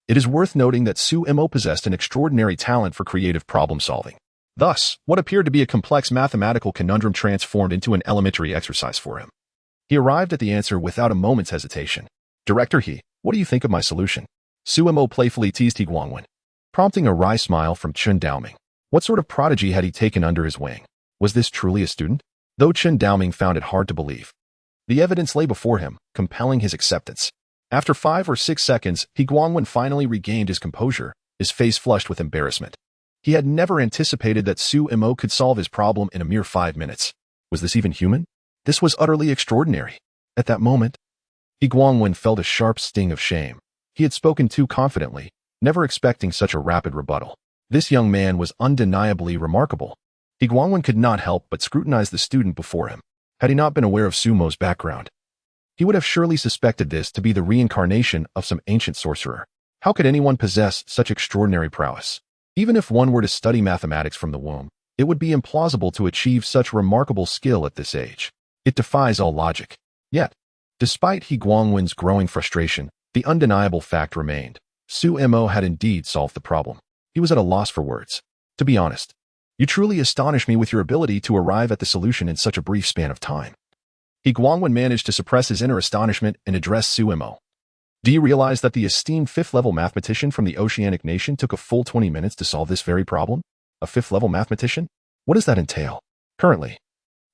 It is worth noting that Su Mo possessed an extraordinary talent for creative problem-solving. Thus, what appeared to be a complex mathematical conundrum transformed into an elementary exercise for him. He arrived at the answer without a moment's hesitation. Director He, what do you think of my solution? Su Mo playfully teased He Guangwen, prompting a wry smile from Chen Daoming. What sort of prodigy had he taken under his wing? Was this truly a student? Though Chen Daoming found it hard to believe. The evidence lay before him, compelling his acceptance. After 5 or 6 seconds, He Guangwen finally regained his composure, his face flushed with embarrassment. He had never anticipated that Su Mo could solve his problem in a mere 5 minutes. Was this even human? This was utterly extraordinary. At that moment, He Guangwen felt a sharp sting of shame. He had spoken too confidently, never expecting such a rapid rebuttal. This young man was undeniably remarkable. He Guangwen could not help but scrutinize the student before him. Had he not been aware of Su Mo's background, he would have surely suspected this to be the reincarnation of some ancient sorcerer. How could anyone possess such extraordinary prowess? Even if one were to study mathematics from the womb, it would be implausible to achieve such remarkable skill at this age. It defies all logic. Yet, despite He Guangwen's growing frustration, the undeniable fact remained. Su Mo had indeed solved the problem. He was at a loss for words. To be honest, you truly astonish me with your ability to arrive at the solution in such a brief span of time. He Guangwen managed to suppress his inner astonishment and address Su Mo. Do you realize that the esteemed 5th-level mathematician from the Oceanic nation took a full 20 minutes to solve this very problem? A 5th-level mathematician? What does that entail? Currently,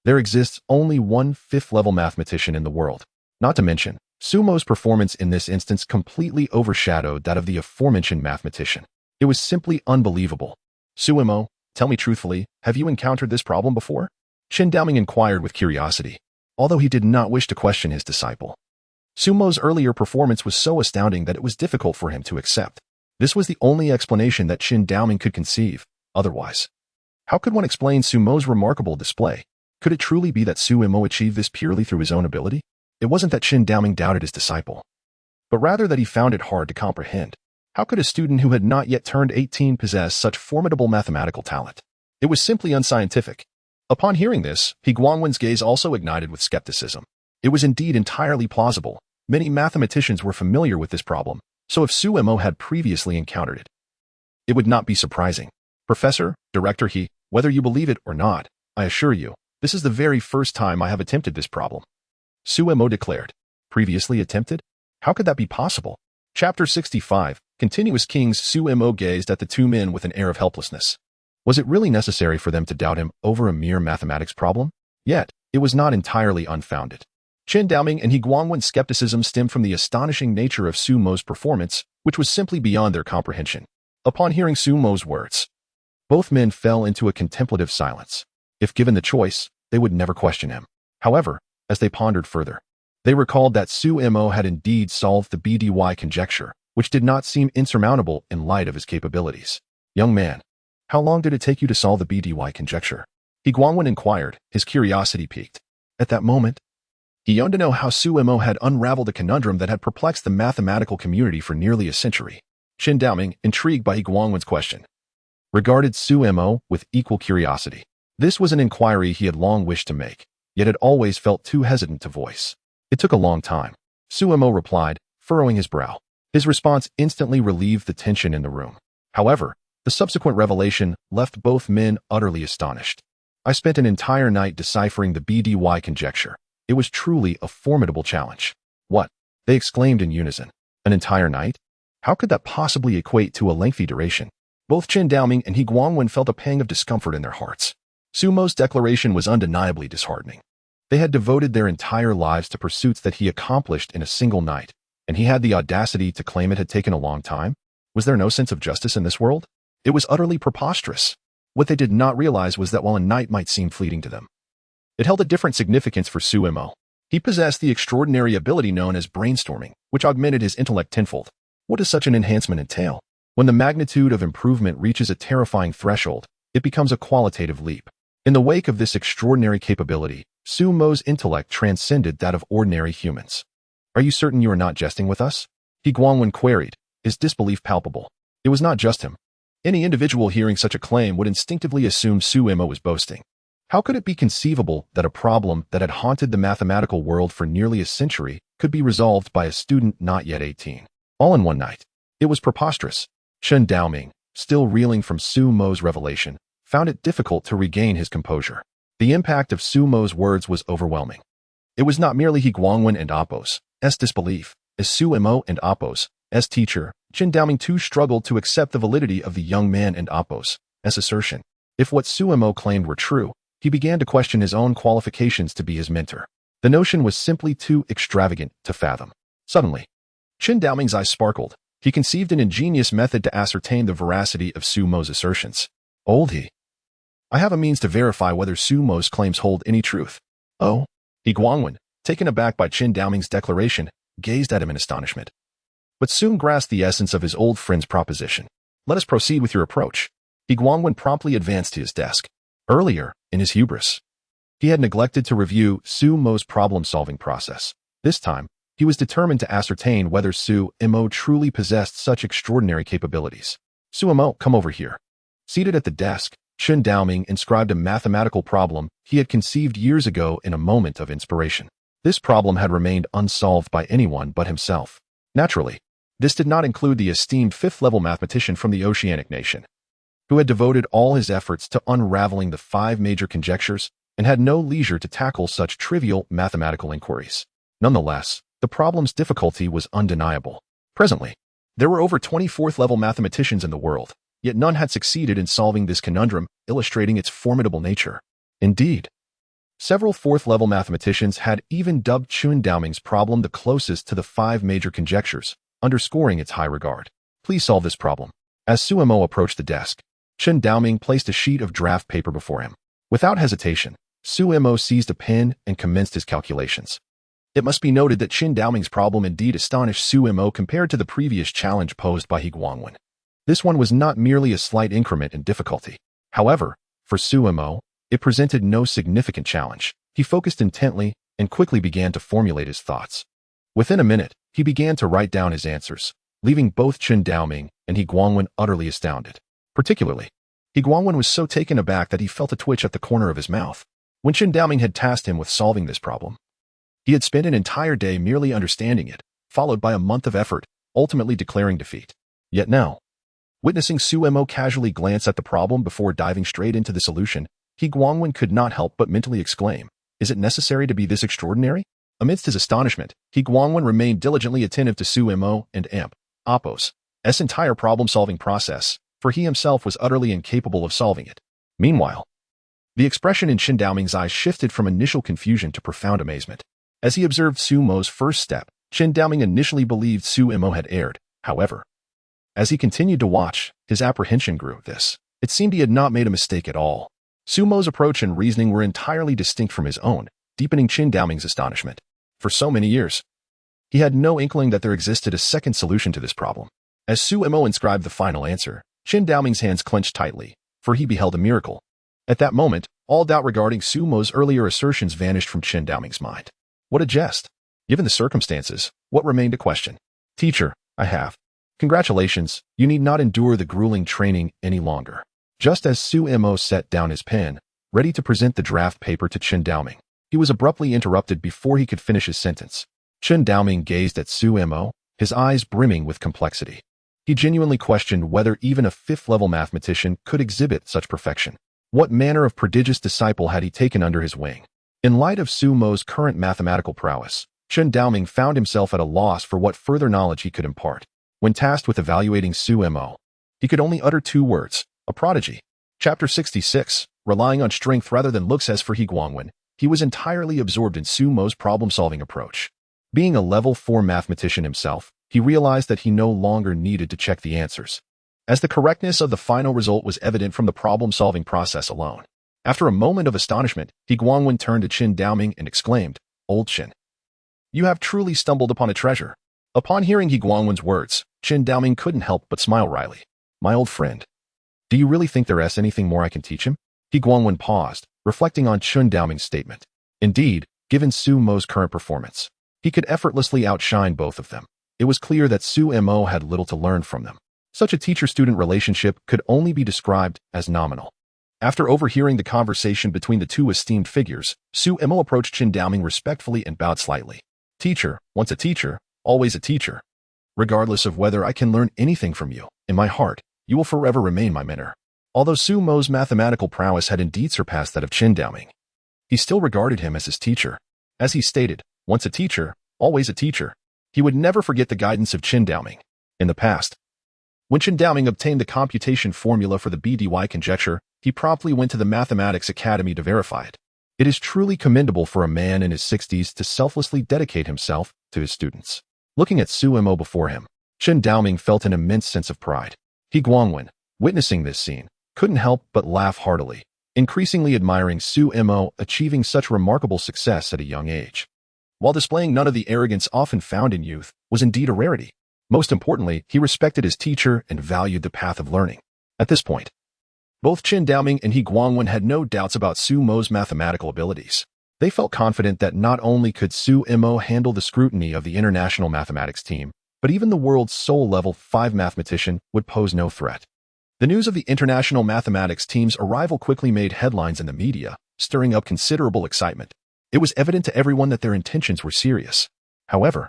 there exists only one 5th-level mathematician in the world. Not to mention, Su Mo's performance in this instance completely overshadowed that of the aforementioned mathematician. It was simply unbelievable. Su Mo, tell me truthfully, have you encountered this problem before? Chen Daoming inquired with curiosity, although he did not wish to question his disciple. Su Mo's earlier performance was so astounding that it was difficult for him to accept. This was the only explanation that Chen Daoming could conceive. Otherwise, how could one explain Su Mo's remarkable display? Could it truly be that Su Mo achieved this purely through his own ability? It wasn't that Chen Daoming doubted his disciple, but rather that he found it hard to comprehend. How could a student who had not yet turned 18 possess such formidable mathematical talent? It was simply unscientific. Upon hearing this, He Guangwen's gaze also ignited with skepticism. It was indeed entirely plausible. Many mathematicians were familiar with this problem, so if Su Mo had previously encountered it, it would not be surprising. Professor, Director He, whether you believe it or not, I assure you, this is the very first time I have attempted this problem. Su Mo declared. Previously attempted? How could that be possible? Chapter 65, Continuous Kings. Su Mo gazed at the two men with an air of helplessness. Was it really necessary for them to doubt him over a mere mathematics problem? Yet, it was not entirely unfounded. Chen Daoming and He Guangwen's skepticism stemmed from the astonishing nature of Su Mo's performance, which was simply beyond their comprehension. Upon hearing Su Mo's words, both men fell into a contemplative silence. If given the choice, they would never question him. However, as they pondered further, they recalled that Su Mo had indeed solved the BDY conjecture, which did not seem insurmountable in light of his capabilities. Young man, how long did it take you to solve the BDY conjecture? He Guangwen inquired, his curiosity piqued. At that moment, he yearned to know how Su Mo had unraveled a conundrum that had perplexed the mathematical community for nearly a century. Chen Daoming, intrigued by He Guangwen's question, regarded Su Mo with equal curiosity. This was an inquiry he had long wished to make, yet had always felt too hesitant to voice. It took a long time. Su Mo replied, furrowing his brow. His response instantly relieved the tension in the room. However, the subsequent revelation left both men utterly astonished. I spent an entire night deciphering the BDY conjecture. It was truly a formidable challenge. What? They exclaimed in unison. An entire night? How could that possibly equate to a lengthy duration? Both Chen Daoming and He Guangwen felt a pang of discomfort in their hearts. Su Mo's declaration was undeniably disheartening. They had devoted their entire lives to pursuits that he accomplished in a single night, and he had the audacity to claim it had taken a long time? Was there no sense of justice in this world? It was utterly preposterous. What they did not realize was that while a night might seem fleeting to them, it held a different significance for Su Mo. He possessed the extraordinary ability known as brainstorming, which augmented his intellect tenfold. What does such an enhancement entail? When the magnitude of improvement reaches a terrifying threshold, it becomes a qualitative leap. In the wake of this extraordinary capability, Su Mo's intellect transcended that of ordinary humans. Are you certain you are not jesting with us? He Guangwen queried, his disbelief palpable. It was not just him. Any individual hearing such a claim would instinctively assume Su Mo was boasting. How could it be conceivable that a problem that had haunted the mathematical world for nearly a century could be resolved by a student not yet 18? All in one night. It was preposterous. Chen Daoming, still reeling from Su Mo's revelation, found it difficult to regain his composure. The impact of Su Mo's words was overwhelming. It was not merely He Guangwen and Appo's disbelief, as Su Mo and Appo's teacher, Chen Daoming too struggled to accept the validity of the young man and Appo's assertion. If what Su Mo claimed were true, he began to question his own qualifications to be his mentor. The notion was simply too extravagant to fathom. Suddenly, Chen Daoming's eyes sparkled. He conceived an ingenious method to ascertain the veracity of Su Mo's assertions. Old he. I have a means to verify whether Su Mo's claims hold any truth. Oh? He Guangwen, taken aback by Chen Daoming's declaration, gazed at him in astonishment. But soon grasped the essence of his old friend's proposition. Let us proceed with your approach. He Guangwen promptly advanced to his desk. Earlier, in his hubris, he had neglected to review Su Mo's problem-solving process. This time, he was determined to ascertain whether Su Mo truly possessed such extraordinary capabilities. Su Mo, come over here. Seated at the desk, Chen Daoming inscribed a mathematical problem he had conceived years ago in a moment of inspiration. This problem had remained unsolved by anyone but himself. Naturally, this did not include the esteemed fifth-level mathematician from the Oceanic nation, who had devoted all his efforts to unraveling the 5 major conjectures and had no leisure to tackle such trivial mathematical inquiries. Nonetheless, the problem's difficulty was undeniable. Presently, there were over 20 fourth-level mathematicians in the world, yet none had succeeded in solving this conundrum, illustrating its formidable nature. Indeed, several fourth-level mathematicians had even dubbed Chen Daoming's problem the closest to the 5 major conjectures, underscoring its high regard. Please solve this problem. As Su Mo approached the desk, Chen Daoming placed a sheet of draft paper before him. Without hesitation, Su Mo seized a pen and commenced his calculations. It must be noted that Chen Daoming's problem indeed astonished Su Mo compared to the previous challenge posed by He Guangwen. This one was not merely a slight increment in difficulty. However, for Su Mo, it presented no significant challenge. He focused intently and quickly began to formulate his thoughts. Within a minute, he began to write down his answers, leaving both Chen Daoming and He Guangwen utterly astounded. Particularly, He Guangwen was so taken aback that he felt a twitch at the corner of his mouth. When Chen Daoming had tasked him with solving this problem, he had spent an entire day merely understanding it, followed by a month of effort, ultimately declaring defeat. Yet now, witnessing Su Mo casually glance at the problem before diving straight into the solution, He Guangwen could not help but mentally exclaim, "Is it necessary to be this extraordinary?" Amidst his astonishment, He Guangwen remained diligently attentive to Su Mo and Appo's entire problem-solving process, for he himself was utterly incapable of solving it. Meanwhile, the expression in Chen Daoming's eyes shifted from initial confusion to profound amazement. As he observed Su Mo's first step, Chen Daoming initially believed Su Mo had erred. However, as he continued to watch, his apprehension grew. It seemed he had not made a mistake at all. Su Mo's approach and reasoning were entirely distinct from his own, deepening Chen Daoming's astonishment. For so many years, he had no inkling that there existed a second solution to this problem. As Su Mo inscribed the final answer, Chen Daoming's hands clenched tightly, for he beheld a miracle. At that moment, all doubt regarding Su Mo's earlier assertions vanished from Chen Daoming's mind. What a jest! Given the circumstances, what remained to question? Teacher, I have. Congratulations, you need not endure the grueling training any longer. Just as Su Mo set down his pen, ready to present the draft paper to Chen Daoming, he was abruptly interrupted before he could finish his sentence. Chen Daoming gazed at Su Mo, his eyes brimming with complexity. He genuinely questioned whether even a fifth-level mathematician could exhibit such perfection. What manner of prodigious disciple had he taken under his wing? In light of Su Mo's current mathematical prowess, Chen Daoming found himself at a loss for what further knowledge he could impart. When tasked with evaluating Su Mo, he could only utter 2 words, a prodigy. Chapter 66, relying on strength rather than looks. As for He Guangwen, he was entirely absorbed in Su Mo's problem-solving approach. Being a level 4 mathematician himself, he realized that he no longer needed to check the answers, as the correctness of the final result was evident from the problem-solving process alone. After a moment of astonishment, He Guangwen turned to Chen Daoming and exclaimed, "Old Chen, You have truly stumbled upon a treasure. Upon hearing He Guangwen's words, Qin Daoming couldn't help but smile wryly. My old friend. Do you really think there is anything more I can teach him? He Guangwen paused, reflecting on Qin Daoming's statement. Indeed, given Su Mo's current performance, he could effortlessly outshine both of them. It was clear that Su Mo had little to learn from them. Such a teacher-student relationship could only be described as nominal. After overhearing the conversation between the two esteemed figures, Su Mo approached Qin Daoming respectfully and bowed slightly. Teacher, once a teacher, always a teacher. Regardless of whether I can learn anything from you, in my heart, you will forever remain my mentor. Although Su Mo's mathematical prowess had indeed surpassed that of Qin Daoming, he still regarded him as his teacher. As he stated, once a teacher, always a teacher. He would never forget the guidance of Qin Daoming. In the past, when Qin Daoming obtained the computation formula for the BDY conjecture, he promptly went to the Mathematics Academy to verify it. It is truly commendable for a man in his 60s to selflessly dedicate himself to his students. Looking at Su Mo before him, Qin Daoming felt an immense sense of pride. He Guangwen, witnessing this scene, couldn't help but laugh heartily, increasingly admiring Su Mo achieving such remarkable success at a young age. While displaying none of the arrogance often found in youth was indeed a rarity. Most importantly, he respected his teacher and valued the path of learning. At this point, both Qin Daoming and He Guangwen had no doubts about Su Mo's mathematical abilities. They felt confident that not only could Su Mo handle the scrutiny of the international mathematics team, but even the world's sole level 5 mathematician would pose no threat. The news of the international mathematics team's arrival quickly made headlines in the media, stirring up considerable excitement. It was evident to everyone that their intentions were serious. However,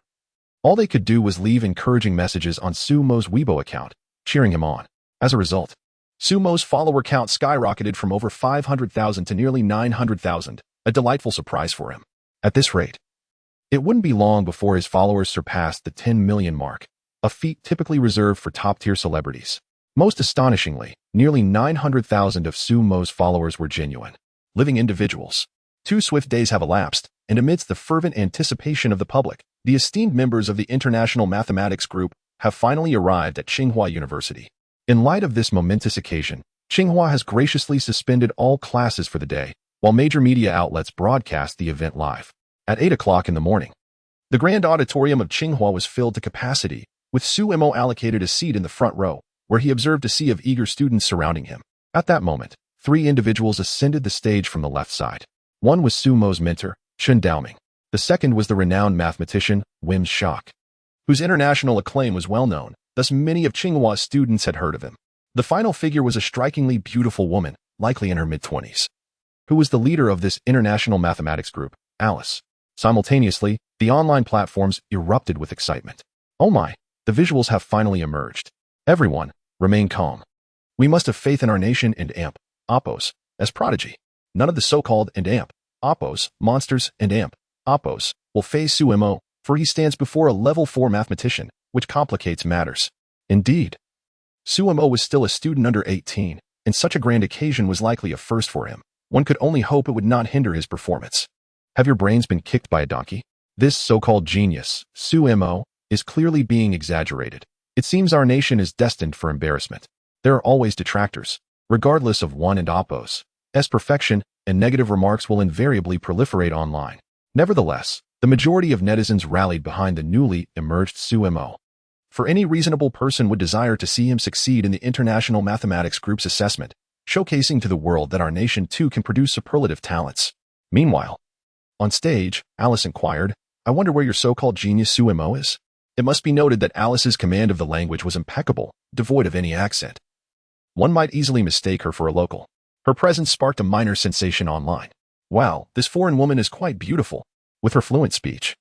all they could do was leave encouraging messages on Su Mo's Weibo account, cheering him on. As a result, Su Mo's follower count skyrocketed from over 500,000 to nearly 900,000, a delightful surprise for him. At this rate, it wouldn't be long before his followers surpassed the 10 million mark, a feat typically reserved for top-tier celebrities. Most astonishingly, nearly 900,000 of Su Mo's followers were genuine, living individuals. 2 swift days have elapsed, and amidst the fervent anticipation of the public, the esteemed members of the International Mathematics Group have finally arrived at Tsinghua University. In light of this momentous occasion, Tsinghua has graciously suspended all classes for the day, while major media outlets broadcast the event live. At 8 o'clock in the morning, the grand auditorium of Tsinghua was filled to capacity, with Su Mo allocated a seat in the front row, where he observed a sea of eager students surrounding him. At that moment, 3 individuals ascended the stage from the left side. One was Su Mo's mentor, Qin Daoming. The second was the renowned mathematician, Wim Schock, whose international acclaim was well known, thus many of Tsinghua's students had heard of him. The final figure was a strikingly beautiful woman, likely in her mid-20s, who was the leader of this international mathematics group, Alice. Simultaneously, the online platforms erupted with excitement. Oh my, the visuals have finally emerged. Everyone, remain calm. We must have faith in our nation and Oppos, as prodigy. None of the so-called Oppos, monsters and Oppos, will phase Su Mo, for he stands before a level 4 mathematician, which complicates matters. Indeed, Su Mo was still a student under 18, and such a grand occasion was likely a first for him. One could only hope it would not hinder his performance. Have your brains been kicked by a donkey? This so-called genius, Su Mo, is clearly being exaggerated. It seems our nation is destined for embarrassment. There are always detractors, regardless of one and Oppos. As perfection and negative remarks will invariably proliferate online. Nevertheless, the majority of netizens rallied behind the newly emerged Su Mo. For any reasonable person would desire to see him succeed in the International Mathematics Group's assessment, showcasing to the world that our nation too can produce superlative talents. Meanwhile, on stage, Alice inquired, I wonder where your so-called genius Su Mo is? It must be noted that Alice's command of the language was impeccable, devoid of any accent. One might easily mistake her for a local. Her presence sparked a minor sensation online. Wow, this foreign woman is quite beautiful, with her fluent speech.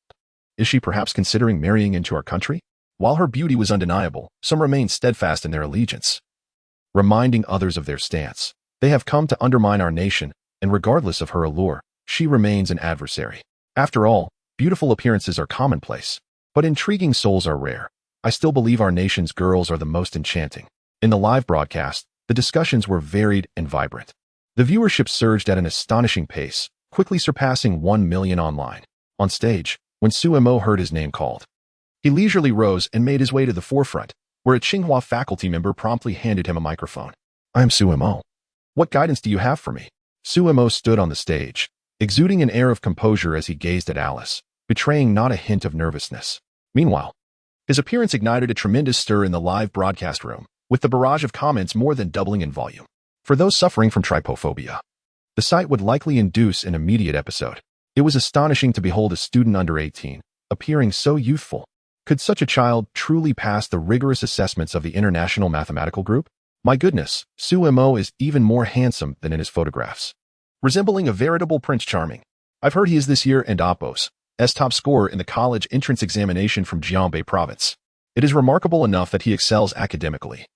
Is she perhaps considering marrying into our country? While her beauty was undeniable, some remained steadfast in their allegiance, reminding others of their stance. They have come to undermine our nation, and regardless of her allure, she remains an adversary. After all, beautiful appearances are commonplace, but intriguing souls are rare. I still believe our nation's girls are the most enchanting. In the live broadcast, the discussions were varied and vibrant. The viewership surged at an astonishing pace, quickly surpassing 1 million online. On stage, when Su Mo heard his name called, he leisurely rose and made his way to the forefront, where a Tsinghua faculty member promptly handed him a microphone. I am Su Mo. What guidance do you have for me? Su Mo stood on the stage, exuding an air of composure as he gazed at Alice, betraying not a hint of nervousness. Meanwhile, his appearance ignited a tremendous stir in the live broadcast room, with the barrage of comments more than doubling in volume. For those suffering from trypophobia, the sight would likely induce an immediate episode. It was astonishing to behold a student under 18, appearing so youthful. Could such a child truly pass the rigorous assessments of the International Mathematical Group? My goodness, Suemo is even more handsome than in his photographs. Resembling a veritable Prince Charming. I've heard he is this year and Apos' top scorer in the college entrance examination from Jianbei province. It is remarkable enough that he excels academically.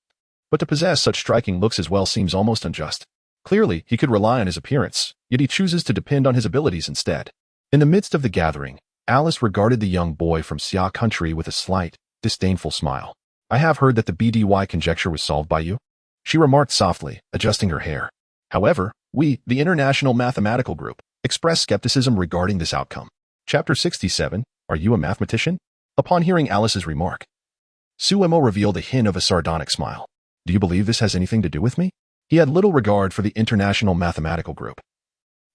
But to possess such striking looks as well seems almost unjust. Clearly, he could rely on his appearance, yet he chooses to depend on his abilities instead. In the midst of the gathering, Alice regarded the young boy from Xia country with a slight, disdainful smile. I have heard that the BDY conjecture was solved by you, she remarked softly, adjusting her hair. However, we, the International Mathematical Group, express skepticism regarding this outcome. Chapter 67, Are You a Mathematician? Upon hearing Alice's remark, Suemo revealed a hint of a sardonic smile. Do you believe this has anything to do with me? He had little regard for the International Mathematical Group.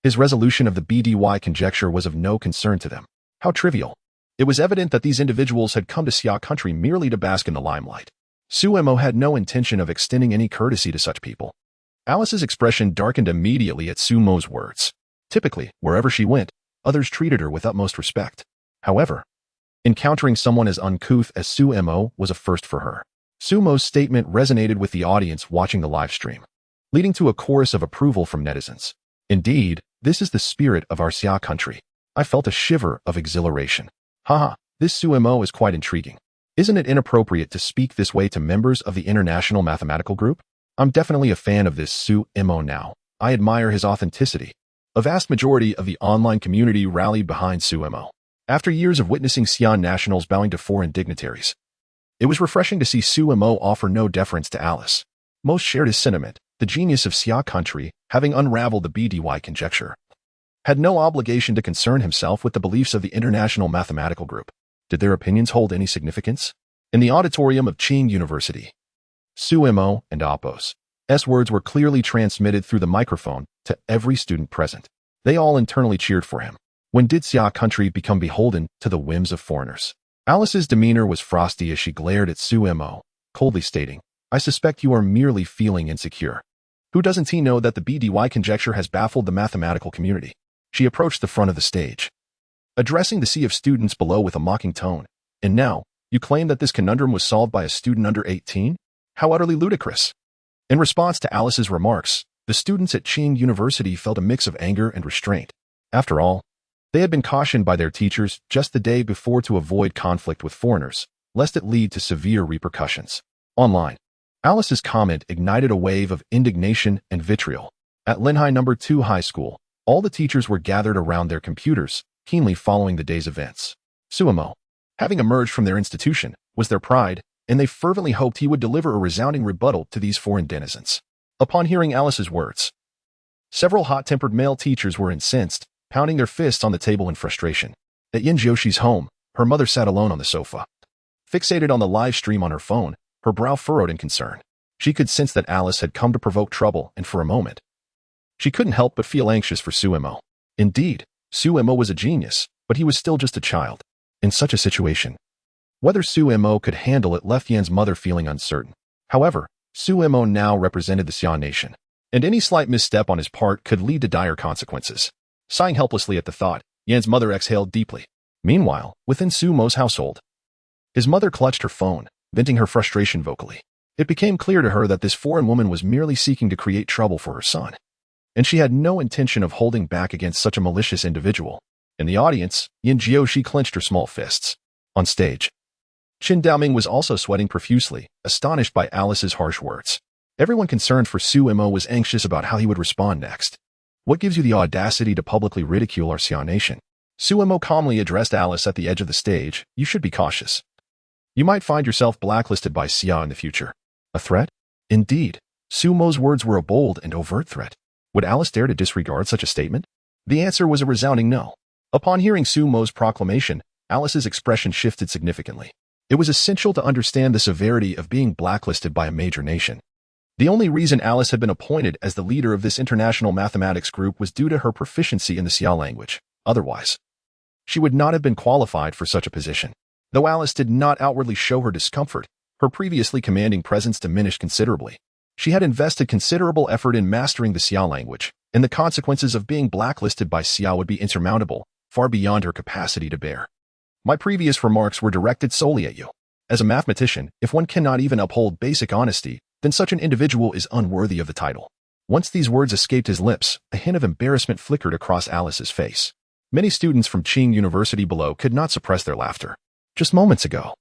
His resolution of the BDY conjecture was of no concern to them. How trivial. It was evident that these individuals had come to Xia country merely to bask in the limelight. Suemo had no intention of extending any courtesy to such people. Alice's expression darkened immediately at Sumo's words. Typically, wherever she went, others treated her with utmost respect. However, encountering someone as uncouth as Suemo was a first for her. Sumo's statement resonated with the audience watching the live stream, leading to a chorus of approval from netizens. Indeed, this is the spirit of our Xia country. I felt a shiver of exhilaration. Haha, this Suemo is quite intriguing. Isn't it inappropriate to speak this way to members of the International Mathematical Group? I'm definitely a fan of this Suemo now. I admire his authenticity. A vast majority of the online community rallied behind Suemo. After years of witnessing Xi'an nationals bowing to foreign dignitaries, it was refreshing to see Suemo offer no deference to Alice. Most shared his sentiment. The genius of Xia country, having unraveled the BDY conjecture, had no obligation to concern himself with the beliefs of the International Mathematical Group. Did their opinions hold any significance? In the auditorium of Qing University, Suemo and Apos' words were clearly transmitted through the microphone to every student present. They all internally cheered for him. When did Xia country become beholden to the whims of foreigners? Alice's demeanor was frosty as she glared at Suemo, coldly stating, I suspect you are merely feeling insecure. Who doesn't he know that the BDY conjecture has baffled the mathematical community? She approached the front of the stage, addressing the sea of students below with a mocking tone. And now, you claim that this conundrum was solved by a student under 18? How utterly ludicrous. In response to Alice's remarks, the students at Qing University felt a mix of anger and restraint. After all, they had been cautioned by their teachers just the day before to avoid conflict with foreigners, lest it lead to severe repercussions. Online, Alice's comment ignited a wave of indignation and vitriol. At Linhai No. 2 High School, all the teachers were gathered around their computers, keenly following the day's events. Suemo, having emerged from their institution, was their pride, and they fervently hoped he would deliver a resounding rebuttal to these foreign denizens. Upon hearing Alice's words, several hot-tempered male teachers were incensed, pounding their fists on the table in frustration. At Yin Jioshi's home, her mother sat alone on the sofa. Fixated on the live stream on her phone, her brow furrowed in concern. She could sense that Alice had come to provoke trouble, and for a moment, she couldn't help but feel anxious for Suemo. Indeed, Suemo was a genius, but he was still just a child. In such a situation, whether Suemo could handle it left Yan's mother feeling uncertain. However, Suemo now represented the Xi'an nation, and any slight misstep on his part could lead to dire consequences. Sighing helplessly at the thought, Yan's mother exhaled deeply. Meanwhile, within Sumo's household, his mother clutched her phone, venting her frustration vocally. It became clear to her that this foreign woman was merely seeking to create trouble for her son, and she had no intention of holding back against such a malicious individual. In the audience, Yin Jiushi clenched her small fists. On stage, Qin Daoming was also sweating profusely, astonished by Alice's harsh words. Everyone concerned for Suemo was anxious about how he would respond next. What gives you the audacity to publicly ridicule our Xi'an nation? Suemo calmly addressed Alice at the edge of the stage. You should be cautious. You might find yourself blacklisted by Xia in the future. A threat? Indeed, Sumo's words were a bold and overt threat. Would Alice dare to disregard such a statement? The answer was a resounding no. Upon hearing Sumo's proclamation, Alice's expression shifted significantly. It was essential to understand the severity of being blacklisted by a major nation. The only reason Alice had been appointed as the leader of this international mathematics group was due to her proficiency in the Xia language. Otherwise, she would not have been qualified for such a position. Though Alice did not outwardly show her discomfort, her previously commanding presence diminished considerably. She had invested considerable effort in mastering the Xia language, and the consequences of being blacklisted by Xia would be insurmountable, far beyond her capacity to bear. My previous remarks were directed solely at you. As a mathematician, if one cannot even uphold basic honesty, then such an individual is unworthy of the title. Once these words escaped his lips, a hint of embarrassment flickered across Alice's face. Many students from Qing University below could not suppress their laughter. Just moments ago,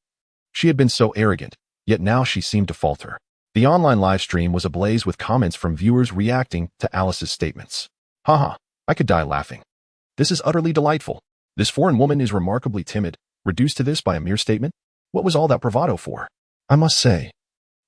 she had been so arrogant, yet now she seemed to falter. The online live stream was ablaze with comments from viewers reacting to Alice's statements. Haha, I could die laughing. This is utterly delightful. This foreign woman is remarkably timid, reduced to this by a mere statement? What was all that bravado for? I must say,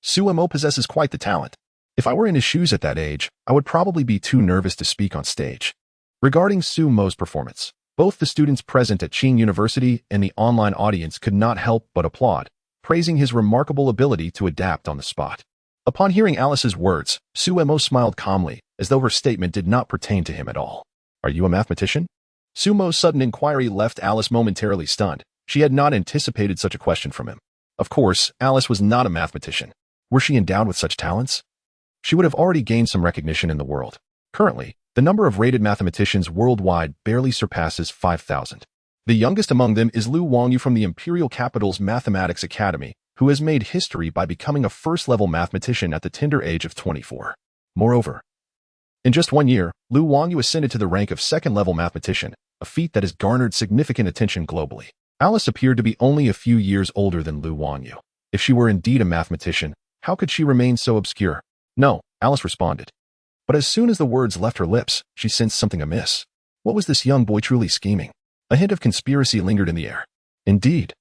Su Mo possesses quite the talent. If I were in his shoes at that age, I would probably be too nervous to speak on stage. Regarding Su Mo's performance, both the students present at Qing University and the online audience could not help but applaud, praising his remarkable ability to adapt on the spot. Upon hearing Alice's words, Su Mo smiled calmly, as though her statement did not pertain to him at all. Are you a mathematician? Su Mo's sudden inquiry left Alice momentarily stunned. She had not anticipated such a question from him. Of course, Alice was not a mathematician. Were she endowed with such talents? She would have already gained some recognition in the world. Currently, the number of rated mathematicians worldwide barely surpasses 5,000. The youngest among them is Lu Wangyu from the Imperial Capital's Mathematics Academy, who has made history by becoming a first-level mathematician at the tender age of 24. Moreover, in just 1 year, Lu Wangyu ascended to the rank of second-level mathematician, a feat that has garnered significant attention globally. Alice appeared to be only a few years older than Lu Wangyu. If she were indeed a mathematician, how could she remain so obscure? No, Alice responded. But as soon as the words left her lips, she sensed something amiss. What was this young boy truly scheming? A hint of conspiracy lingered in the air. Indeed.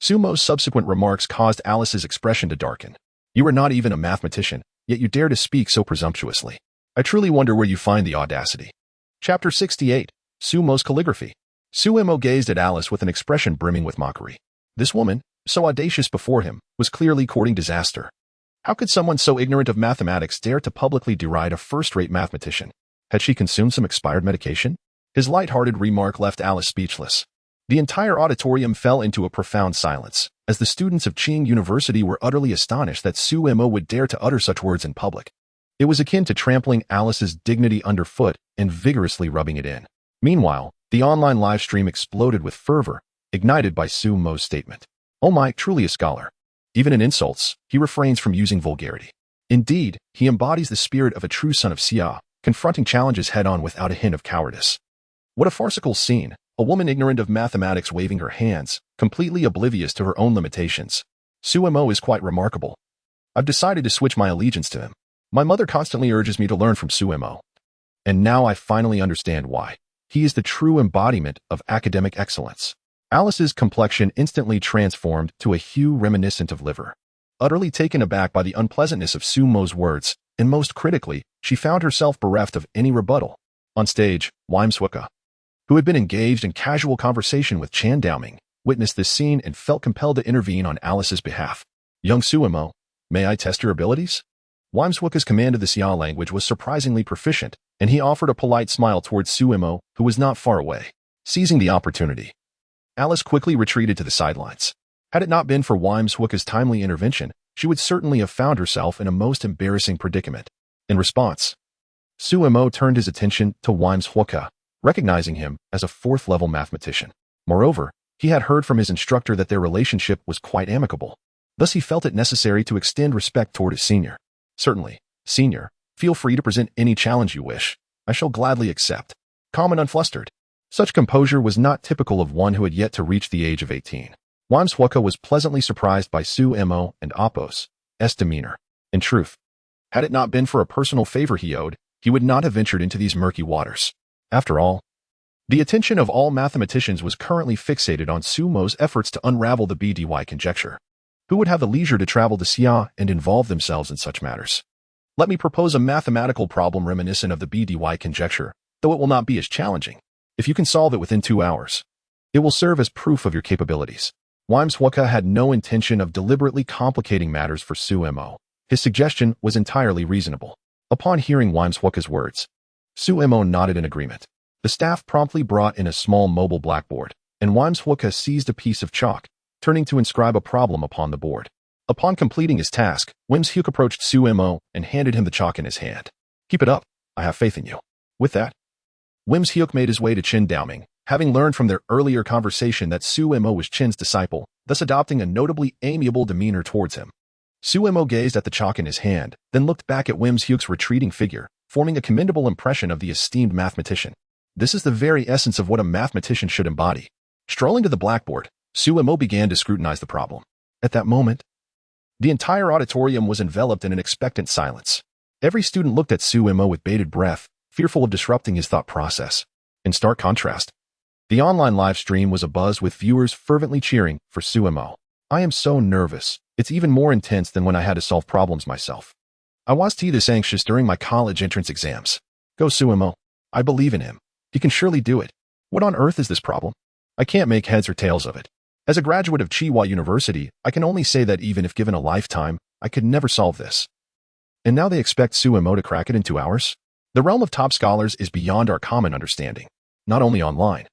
Su Mo's subsequent remarks caused Alice's expression to darken. You are not even a mathematician, yet you dare to speak so presumptuously. I truly wonder where you find the audacity. Chapter 68. Su Mo's Calligraphy. Su Mo gazed at Alice with an expression brimming with mockery. This woman, so audacious before him, was clearly courting disaster. How could someone so ignorant of mathematics dare to publicly deride a first-rate mathematician? Had she consumed some expired medication? His light-hearted remark left Alice speechless. The entire auditorium fell into a profound silence, as the students of Qing University were utterly astonished that Su Mo would dare to utter such words in public. It was akin to trampling Alice's dignity underfoot and vigorously rubbing it in. Meanwhile, the online live stream exploded with fervor, ignited by Su Mo's statement. Oh my, truly a scholar. Even in insults, he refrains from using vulgarity. Indeed, he embodies the spirit of a true son of Xia, confronting challenges head-on without a hint of cowardice. What a farcical scene, a woman ignorant of mathematics waving her hands, completely oblivious to her own limitations. Su Mo is quite remarkable. I've decided to switch my allegiance to him. My mother constantly urges me to learn from Su Mo. And now I finally understand why. He is the true embodiment of academic excellence. Alice's complexion instantly transformed to a hue reminiscent of liver. Utterly taken aback by the unpleasantness of Su Mo's words, and most critically, she found herself bereft of any rebuttal. On stage, Wimswicka, who had been engaged in casual conversation with Chan Daoming, witnessed this scene and felt compelled to intervene on Alice's behalf. Young Su Mo, may I test your abilities? Wimswicka's command of the Xia language was surprisingly proficient, and he offered a polite smile towards Su Mo, who was not far away. Seizing the opportunity, Alice quickly retreated to the sidelines. Had it not been for Wimswicka's timely intervention, she would certainly have found herself in a most embarrassing predicament. In response, Su Mo turned his attention to Wimswicka, recognizing him as a fourth-level mathematician. Moreover, he had heard from his instructor that their relationship was quite amicable. Thus he felt it necessary to extend respect toward his senior. Certainly, senior, feel free to present any challenge you wish. I shall gladly accept. Calm and unflustered. Such composure was not typical of one who had yet to reach the age of 18. Wimswicka was pleasantly surprised by Su Mo and Apos' demeanor. In truth, had it not been for a personal favor he owed, he would not have ventured into these murky waters. After all, the attention of all mathematicians was currently fixated on Su Mo's efforts to unravel the BDY conjecture. Who would have the leisure to travel to Xia and involve themselves in such matters? Let me propose a mathematical problem reminiscent of the BDY conjecture, though it will not be as challenging. If you can solve it within 2 hours, it will serve as proof of your capabilities. Wimswicka had no intention of deliberately complicating matters for Su Mo. His suggestion was entirely reasonable. Upon hearing Wimswicka's words, Su Mo nodded in agreement. The staff promptly brought in a small mobile blackboard, and Wimshuka seized a piece of chalk, turning to inscribe a problem upon the board. Upon completing his task, Wimshuka approached Sumo and handed him the chalk in his hand. "Keep it up. I have faith in you." With that, Wimshuka made his way to Qin Daoming, having learned from their earlier conversation that Sumo was Qin's disciple, thus adopting a notably amiable demeanor towards him. Sumo gazed at the chalk in his hand, then looked back at Wimshuka's retreating figure, forming a commendable impression of the esteemed mathematician. This is the very essence of what a mathematician should embody. Strolling to the blackboard, Sumo began to scrutinize the problem. At that moment, the entire auditorium was enveloped in an expectant silence. Every student looked at Sumo with bated breath, fearful of disrupting his thought process. In stark contrast, the online live stream was abuzz with viewers fervently cheering for Sumo. "I am so nervous. It's even more intense than when I had to solve problems myself. I was this anxious during my college entrance exams. Go Sumo. I believe in him. He can surely do it. What on earth is this problem? I can't make heads or tails of it. As a graduate of Tsinghua University, I can only say that even if given a lifetime, I could never solve this. And now they expect Sumo to crack it in 2 hours? The realm of top scholars is beyond our common understanding, not only online,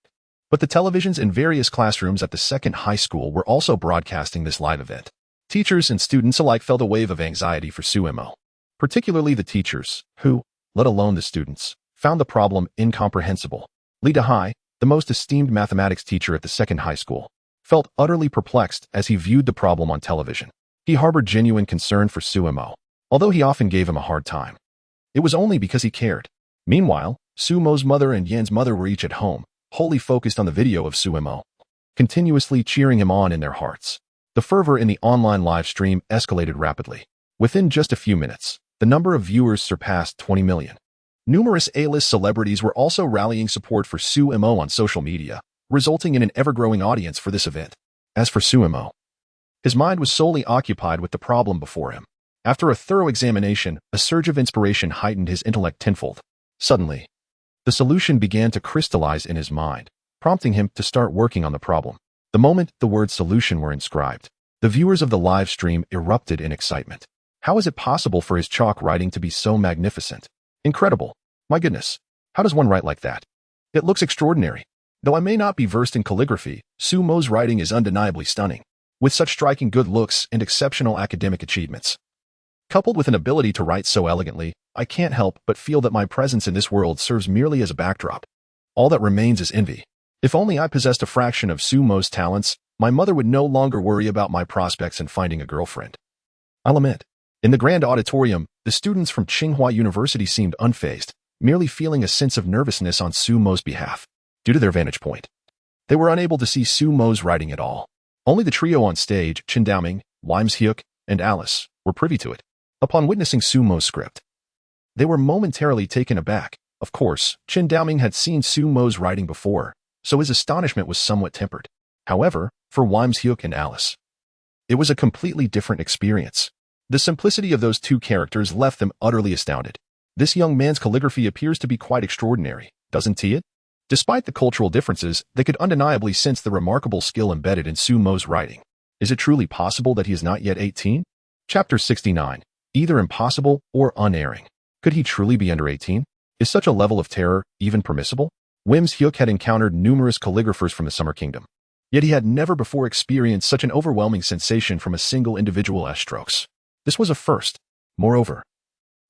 but the televisions in various classrooms at the second high school were also broadcasting this live event. Teachers and students alike felt a wave of anxiety for Sumo, particularly the teachers, who, let alone the students, found the problem incomprehensible. Li Dehai, the most esteemed mathematics teacher at the second high school, felt utterly perplexed as he viewed the problem on television. He harbored genuine concern for Sumo, although he often gave him a hard time. It was only because he cared. Meanwhile, Sumo's mother and Yan's mother were each at home, wholly focused on the video of Sumo, continuously cheering him on in their hearts. The fervor in the online live stream escalated rapidly. Within just a few minutes, the number of viewers surpassed 20 million. Numerous A-list celebrities were also rallying support for Sumo on social media, resulting in an ever-growing audience for this event. As for Sumo, his mind was solely occupied with the problem before him. After a thorough examination, a surge of inspiration heightened his intellect tenfold. Suddenly, the solution began to crystallize in his mind, prompting him to start working on the problem. The moment the words solution were inscribed, the viewers of the live stream erupted in excitement. How is it possible for his chalk writing to be so magnificent? Incredible. My goodness. How does one write like that? It looks extraordinary. Though I may not be versed in calligraphy, Sumo's writing is undeniably stunning, with such striking good looks and exceptional academic achievements. Coupled with an ability to write so elegantly, I can't help but feel that my presence in this world serves merely as a backdrop. All that remains is envy. If only I possessed a fraction of Sumo's talents, my mother would no longer worry about my prospects in finding a girlfriend. I'll admit, in the grand auditorium, the students from Tsinghua University seemed unfazed, merely feeling a sense of nervousness on Sumo's behalf. Due to their vantage point, they were unable to see Sumo's writing at all. Only the trio on stage, Qin Daoming, Wimshuka, and Alice, were privy to it. Upon witnessing Sumo's script, they were momentarily taken aback. Of course, Qin Daoming had seen Sumo's writing before, so his astonishment was somewhat tempered. However, for Wimshuka and Alice, it was a completely different experience. The simplicity of those two characters left them utterly astounded. This young man's calligraphy appears to be quite extraordinary, doesn't it? Despite the cultural differences, they could undeniably sense the remarkable skill embedded in Sumo's writing. Is it truly possible that he is not yet 18? Chapter 69. Either impossible or unerring. Could he truly be under 18? Is such a level of terror even permissible? Wimshuka had encountered numerous calligraphers from the Summer Kingdom, yet he had never before experienced such an overwhelming sensation from a single individual strokes. This was a first. Moreover,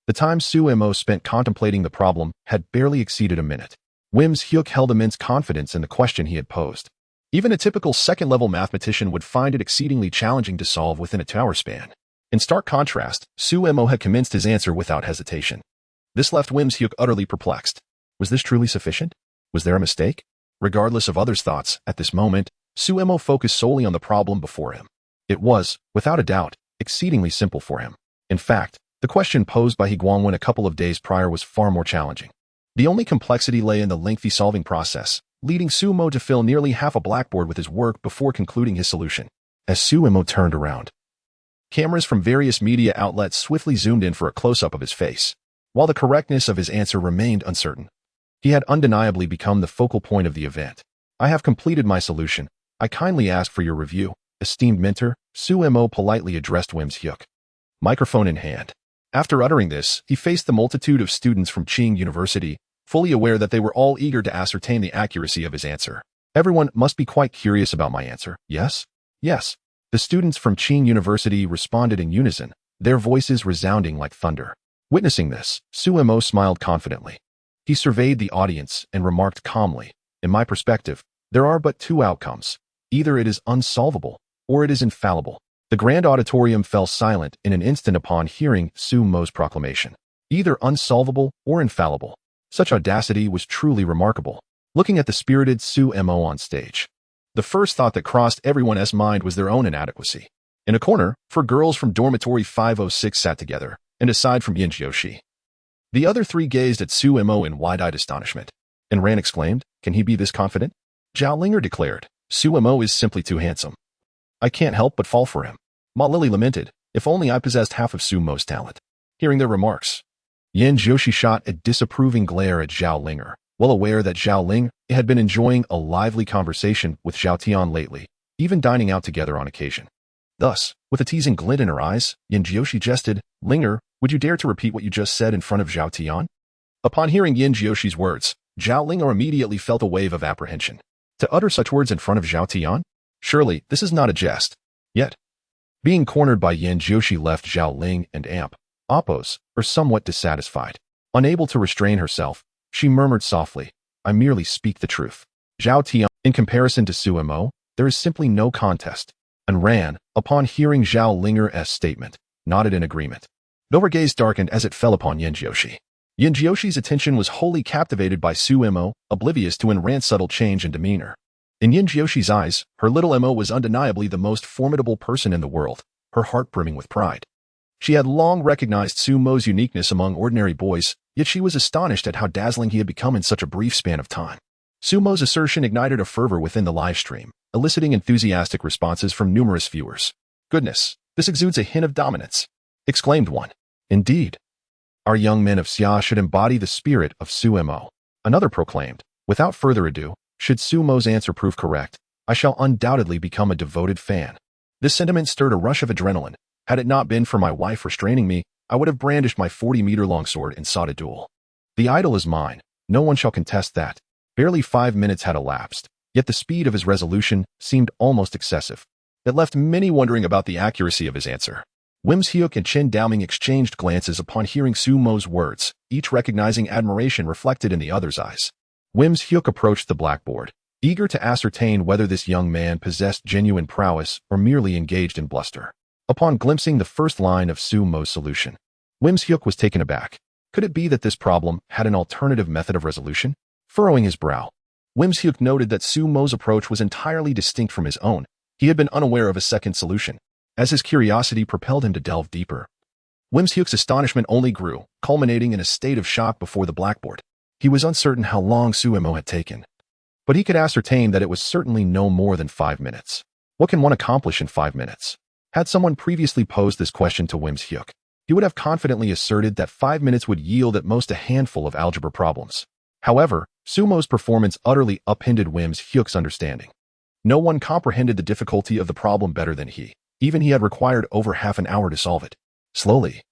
the time Sumo spent contemplating the problem had barely exceeded a minute. Wimshuka held immense confidence in the question he had posed. Even a typical second-level mathematician would find it exceedingly challenging to solve within a 2-hour span. In stark contrast, Sumo had commenced his answer without hesitation. This left Wimshuka utterly perplexed. Was this truly sufficient? Was there a mistake? Regardless of others' thoughts, at this moment, Sumo focused solely on the problem before him. It was, without a doubt, exceedingly simple for him. In fact, the question posed by Higuanwen a couple of days prior was far more challenging. The only complexity lay in the lengthy solving process, leading Sumo to fill nearly half a blackboard with his work before concluding his solution. As Sumo turned around, cameras from various media outlets swiftly zoomed in for a close-up of his face. While the correctness of his answer remained uncertain, he had undeniably become the focal point of the event. I have completed my solution. I kindly ask for your review, esteemed mentor, Sumo politely addressed Wimshuka, microphone in hand. After uttering this, he faced the multitude of students from Tsinghua University, fully aware that they were all eager to ascertain the accuracy of his answer. Everyone must be quite curious about my answer, yes? Yes. The students from Qing University responded in unison, their voices resounding like thunder. Witnessing this, Su Mo smiled confidently. He surveyed the audience and remarked calmly, in my perspective, there are but two outcomes. Either it is unsolvable, or it is infallible. The grand auditorium fell silent in an instant upon hearing Su Mo's proclamation. Either unsolvable or infallible. Such audacity was truly remarkable. Looking at the spirited Su Mo on stage, the first thought that crossed everyone's mind was their own inadequacy. In a corner, 4 girls from dormitory 506 sat together, and aside from Yin Jiushi, the other 3 gazed at Su Mo in wide-eyed astonishment. And Ran exclaimed, "Can he be this confident?" Zhao Linger declared, "Su Mo is simply too handsome. I can't help but fall for him." Ma Lily lamented, "If only I possessed half of Su Mo's talent." Hearing their remarks, Yin Jiushi shot a disapproving glare at Zhao Linger, well aware that Zhao Ling had been enjoying a lively conversation with Zhao Tian lately, even dining out together on occasion. Thus, with a teasing glint in her eyes, Yin Jiushi jested, "Linger, would you dare to repeat what you just said in front of Zhao Tian?" Upon hearing Yin Jiushi's words, Zhao Linger immediately felt a wave of apprehension. To utter such words in front of Zhao Tian? Surely, this is not a jest. Yet, being cornered by Yin Jiushi left Zhao Ling and Oppos are somewhat dissatisfied. Unable to restrain herself, she murmured softly, "I merely speak the truth." Zhao Tian, in comparison to Su Mo, there is simply no contest. And Ran, upon hearing Zhao Linger's statement, nodded in agreement. Though her gaze darkened as it fell upon Yin Jiushi. Yin Jiushi's attention was wholly captivated by Su Mo, oblivious to Ran's subtle change in demeanor. In Yin Jiushi's eyes, her little Mo was undeniably the most formidable person in the world, her heart brimming with pride. She had long recognized Su Mo's uniqueness among ordinary boys, yet she was astonished at how dazzling he had become in such a brief span of time. Su Mo's assertion ignited a fervor within the live stream, eliciting enthusiastic responses from numerous viewers. "Goodness, this exudes a hint of dominance," exclaimed one. "Indeed. Our young men of Xia should embody the spirit of Su Mo." Another proclaimed, "Without further ado, should Su Mo's answer prove correct, I shall undoubtedly become a devoted fan." This sentiment stirred a rush of adrenaline. Had it not been for my wife restraining me, I would have brandished my 40-meter-long sword and sought a duel. The idol is mine. No one shall contest that. Barely 5 minutes had elapsed, yet the speed of his resolution seemed almost excessive. It left many wondering about the accuracy of his answer. Wims Hyuk and Chen Daoming exchanged glances upon hearing Su Mo's words, each recognizing admiration reflected in the other's eyes. Wims Hyuk approached the blackboard, eager to ascertain whether this young man possessed genuine prowess or merely engaged in bluster. Upon glimpsing the first line of Su Mo's solution, Wims Hyuk was taken aback. Could it be that this problem had an alternative method of resolution? Furrowing his brow, Wims Hyuk noted that Su Mo's approach was entirely distinct from his own. He had been unaware of a second solution, as his curiosity propelled him to delve deeper. Wims Hyuk's astonishment only grew, culminating in a state of shock before the blackboard. He was uncertain how long Su Mo had taken, but he could ascertain that it was certainly no more than 5 minutes. What can one accomplish in 5 minutes? Had someone previously posed this question to Wims Hyuk, he would have confidently asserted that 5 minutes would yield at most a handful of algebra problems. However, Su Mo's performance utterly upended Wims Hyuk's understanding. No one comprehended the difficulty of the problem better than he. Even he had required over half an hour to solve it. Slowly,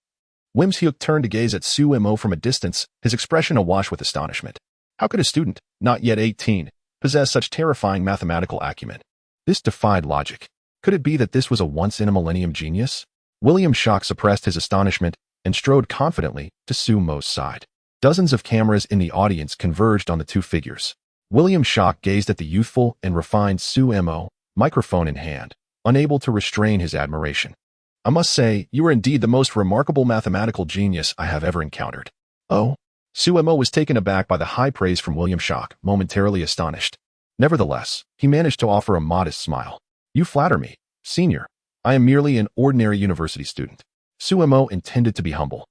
Wims Hyuk turned to gaze at Su Mo from a distance, his expression awash with astonishment. How could a student, not yet 18, possess such terrifying mathematical acumen? This defied logic. Could it be that this was a once-in-a-millennium genius? William Schock suppressed his astonishment and strode confidently to Su Mo's side. Dozens of cameras in the audience converged on the two figures. William Schock gazed at the youthful and refined Su Mo, microphone in hand, unable to restrain his admiration. "I must say, you are indeed the most remarkable mathematical genius I have ever encountered." "Oh?" Su Mo was taken aback by the high praise from William Schock, momentarily astonished. Nevertheless, he managed to offer a modest smile. "You flatter me, senior. I am merely an ordinary university student." Su Mo intended to be humble,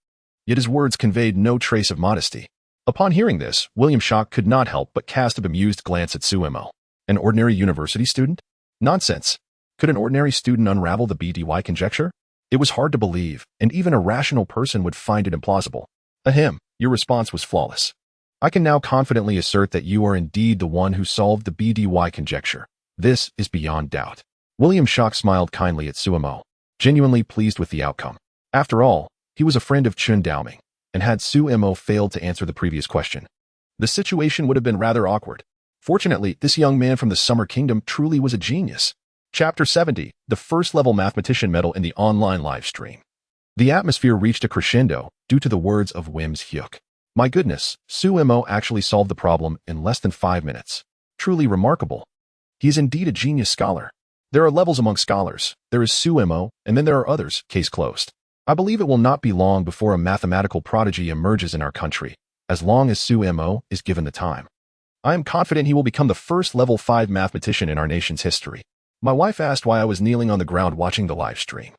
yet his words conveyed no trace of modesty. Upon hearing this, William Schock could not help but cast a bemused glance at Su Mo. An ordinary university student? Nonsense. Could an ordinary student unravel the BDY conjecture? It was hard to believe, and even a rational person would find it implausible. Ahem, your response was flawless. I can now confidently assert that you are indeed the one who solved the BDY conjecture. This is beyond doubt. William Schock smiled kindly at Su Mo, genuinely pleased with the outcome. After all, he was a friend of Chen Daoming, and had Su Mo failed to answer the previous question, the situation would have been rather awkward. Fortunately, this young man from the Summer Kingdom truly was a genius. Chapter 70, the first-level mathematician medal in the online live stream. The atmosphere reached a crescendo due to the words of Wims Hyuk. My goodness, Sumo actually solved the problem in less than 5 minutes. Truly remarkable. He is indeed a genius scholar. There are levels among scholars. There is Sumo, and then there are others. Case closed. I believe it will not be long before a mathematical prodigy emerges in our country, as long as Sumo is given the time. I am confident he will become the first level 5 mathematician in our nation's history. My wife asked why I was kneeling on the ground watching the live stream.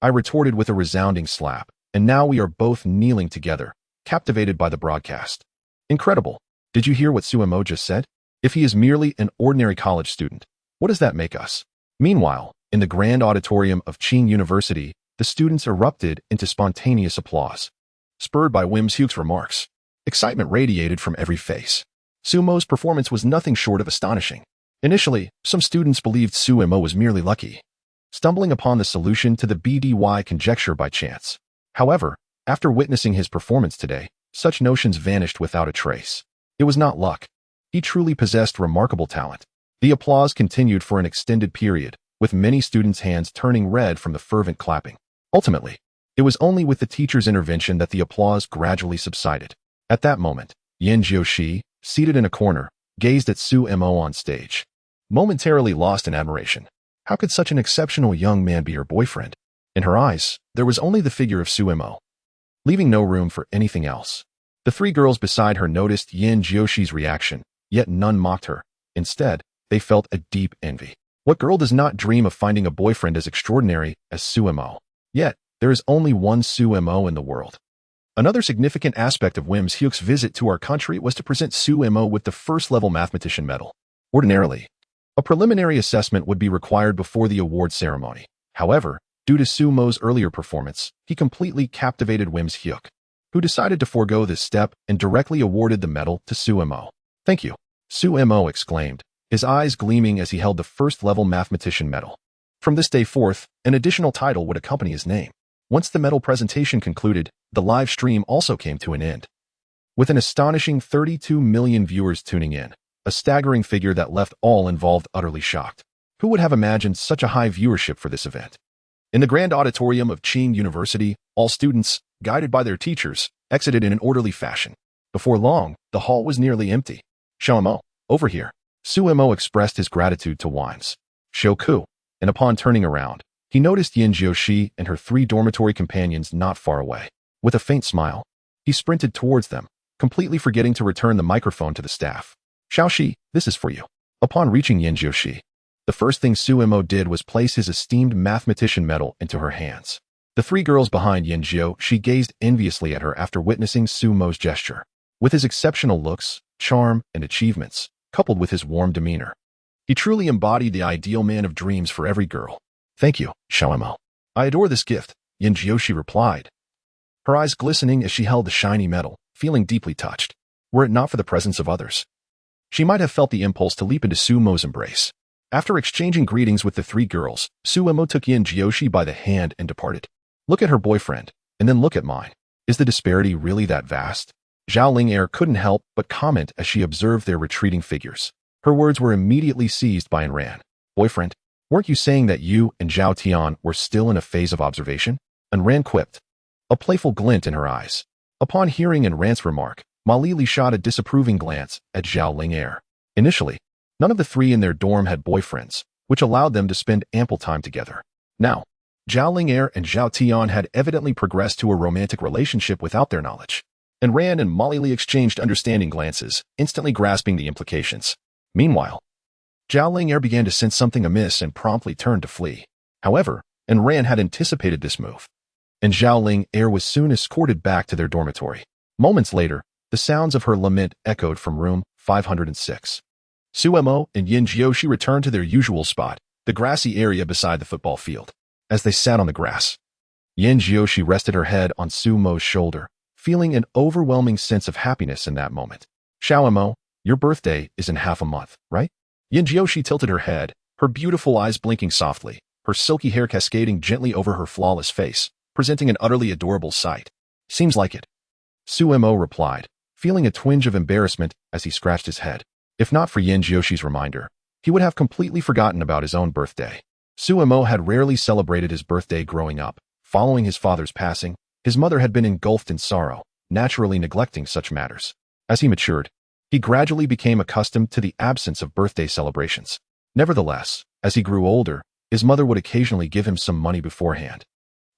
I retorted with a resounding slap, and now we are both kneeling together, captivated by the broadcast. Incredible. Did you hear what Sumo just said? If he is merely an ordinary college student, what does that make us? Meanwhile, in the grand auditorium of Ching University, the students erupted into spontaneous applause. Spurred by Wims Hyuk's remarks, excitement radiated from every face. Sumo's performance was nothing short of astonishing. Initially, some students believed Sumo was merely lucky, stumbling upon the solution to the BDY conjecture by chance. However, after witnessing his performance today, such notions vanished without a trace. It was not luck. He truly possessed remarkable talent. The applause continued for an extended period, with many students' hands turning red from the fervent clapping. Ultimately, it was only with the teacher's intervention that the applause gradually subsided. At that moment, Yin Jiushi, seated in a corner, gazed at Sumo on stage, momentarily lost in admiration. How could such an exceptional young man be her boyfriend? In her eyes, there was only the figure of Sumo, leaving no room for anything else. The 3 girls beside her noticed Yin Jiushi's reaction, yet none mocked her. Instead, they felt a deep envy. What girl does not dream of finding a boyfriend as extraordinary as Sumo? Yet, there is only one Sumo in the world. Another significant aspect of Wims Hyuk's visit to our country was to present Sumo with the first-level mathematician medal. Ordinarily, a preliminary assessment would be required before the award ceremony. However, due to Sumo's earlier performance, he completely captivated Wims Hyuk, who decided to forego this step and directly awarded the medal to Sumo. Thank you, Sumo exclaimed, his eyes gleaming as he held the first-level mathematician medal. From this day forth, an additional title would accompany his name. Once the medal presentation concluded, the live stream also came to an end. With an astonishing 32 million viewers tuning in, a staggering figure that left all involved utterly shocked. Who would have imagined such a high viewership for this event? In the grand auditorium of Ching University, all students, guided by their teachers, exited in an orderly fashion. Before long, the hall was nearly empty. Sumo, over here. Sumo expressed his gratitude to Wims Hyuk, and upon turning around, he noticed Yin Jiushi and her 3 dormitory companions not far away. With a faint smile, he sprinted towards them, completely forgetting to return the microphone to the staff. Xiaoxi, this is for you. Upon reaching Yin Jiushi, the first thing Sumo did was place his esteemed mathematician medal into her hands. The 3 girls behind Yin Jiushi gazed enviously at her after witnessing Sumo's gesture. With his exceptional looks, charm, and achievements, coupled with his warm demeanor, he truly embodied the ideal man of dreams for every girl. Thank you, Sumo. I adore this gift, Yin Jiushi replied, her eyes glistening as she held the shiny medal, feeling deeply touched. Were it not for the presence of others, she might have felt the impulse to leap into Sumo's embrace. After exchanging greetings with the 3 girls, Sumo took Yin Jiushi by the hand and departed. Look at her boyfriend, and then look at mine. Is the disparity really that vast? Zhao Lingair couldn't help but comment as she observed their retreating figures. Her words were immediately seized by Enran. Boyfriend, weren't you saying that you and Zhao Tian were still in a phase of observation? Enran quipped, a playful glint in her eyes. Upon hearing Enran's remark, Ma Lili shot a disapproving glance at Zhao Lingair. Initially, none of the 3 in their dorm had boyfriends, which allowed them to spend ample time together. Now, Zhao Lingair and Zhao Tian had evidently progressed to a romantic relationship without their knowledge. Enran and Ma Lili exchanged understanding glances, instantly grasping the implications. Meanwhile, Zhao Lingair began to sense something amiss and promptly turned to flee. However, Enran had anticipated this move, and Zhao Lingair was soon escorted back to their dormitory. Moments later, the sounds of her lament echoed from room 506. Sumo and Yin Jiushi returned to their usual spot, the grassy area beside the football field. As they sat on the grass, Yin Jiushi rested her head on Sumo's shoulder, feeling an overwhelming sense of happiness in that moment. Sumo, your birthday is in half a month, right? Yin Jiushi tilted her head, her beautiful eyes blinking softly, her silky hair cascading gently over her flawless face, presenting an utterly adorable sight. Seems like it. Sumo replied, feeling a twinge of embarrassment as he scratched his head. If not for Yin Jioshi's reminder, he would have completely forgotten about his own birthday. Suemo had rarely celebrated his birthday growing up. Following his father's passing, his mother had been engulfed in sorrow, naturally neglecting such matters. As he matured, he gradually became accustomed to the absence of birthday celebrations. Nevertheless, as he grew older, his mother would occasionally give him some money beforehand,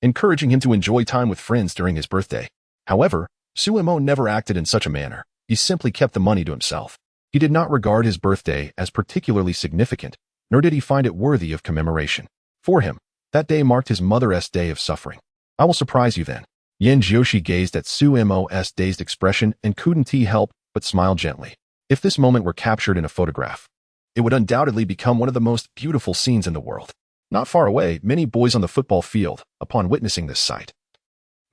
encouraging him to enjoy time with friends during his birthday. However, Suemo never acted in such a manner. He simply kept the money to himself. He did not regard his birthday as particularly significant, nor did he find it worthy of commemoration. For him, that day marked his mother's day of suffering. I will surprise you then. Yin Jiushi gazed at Suemo's dazed expression and couldn't help but smile gently. If this moment were captured in a photograph, it would undoubtedly become one of the most beautiful scenes in the world. Not far away, many boys on the football field, upon witnessing this sight,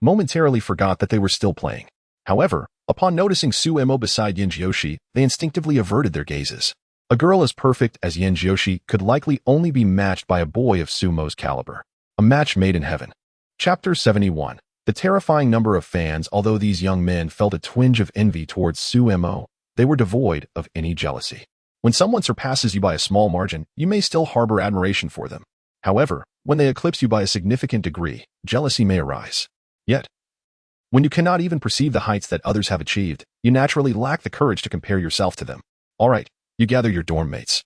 momentarily forgot that they were still playing. However, upon noticing Suemo beside Yin Jiushi, they instinctively averted their gazes. A girl as perfect as Yin Jiushi could likely only be matched by a boy of Sumo's caliber. A match made in heaven. Chapter 71. The terrifying number of fans. Although these young men felt a twinge of envy towards Suemo, they were devoid of any jealousy. When someone surpasses you by a small margin, you may still harbor admiration for them. However, when they eclipse you by a significant degree, jealousy may arise. Yet, when you cannot even perceive the heights that others have achieved, you naturally lack the courage to compare yourself to them. All right, you gather your dorm mates,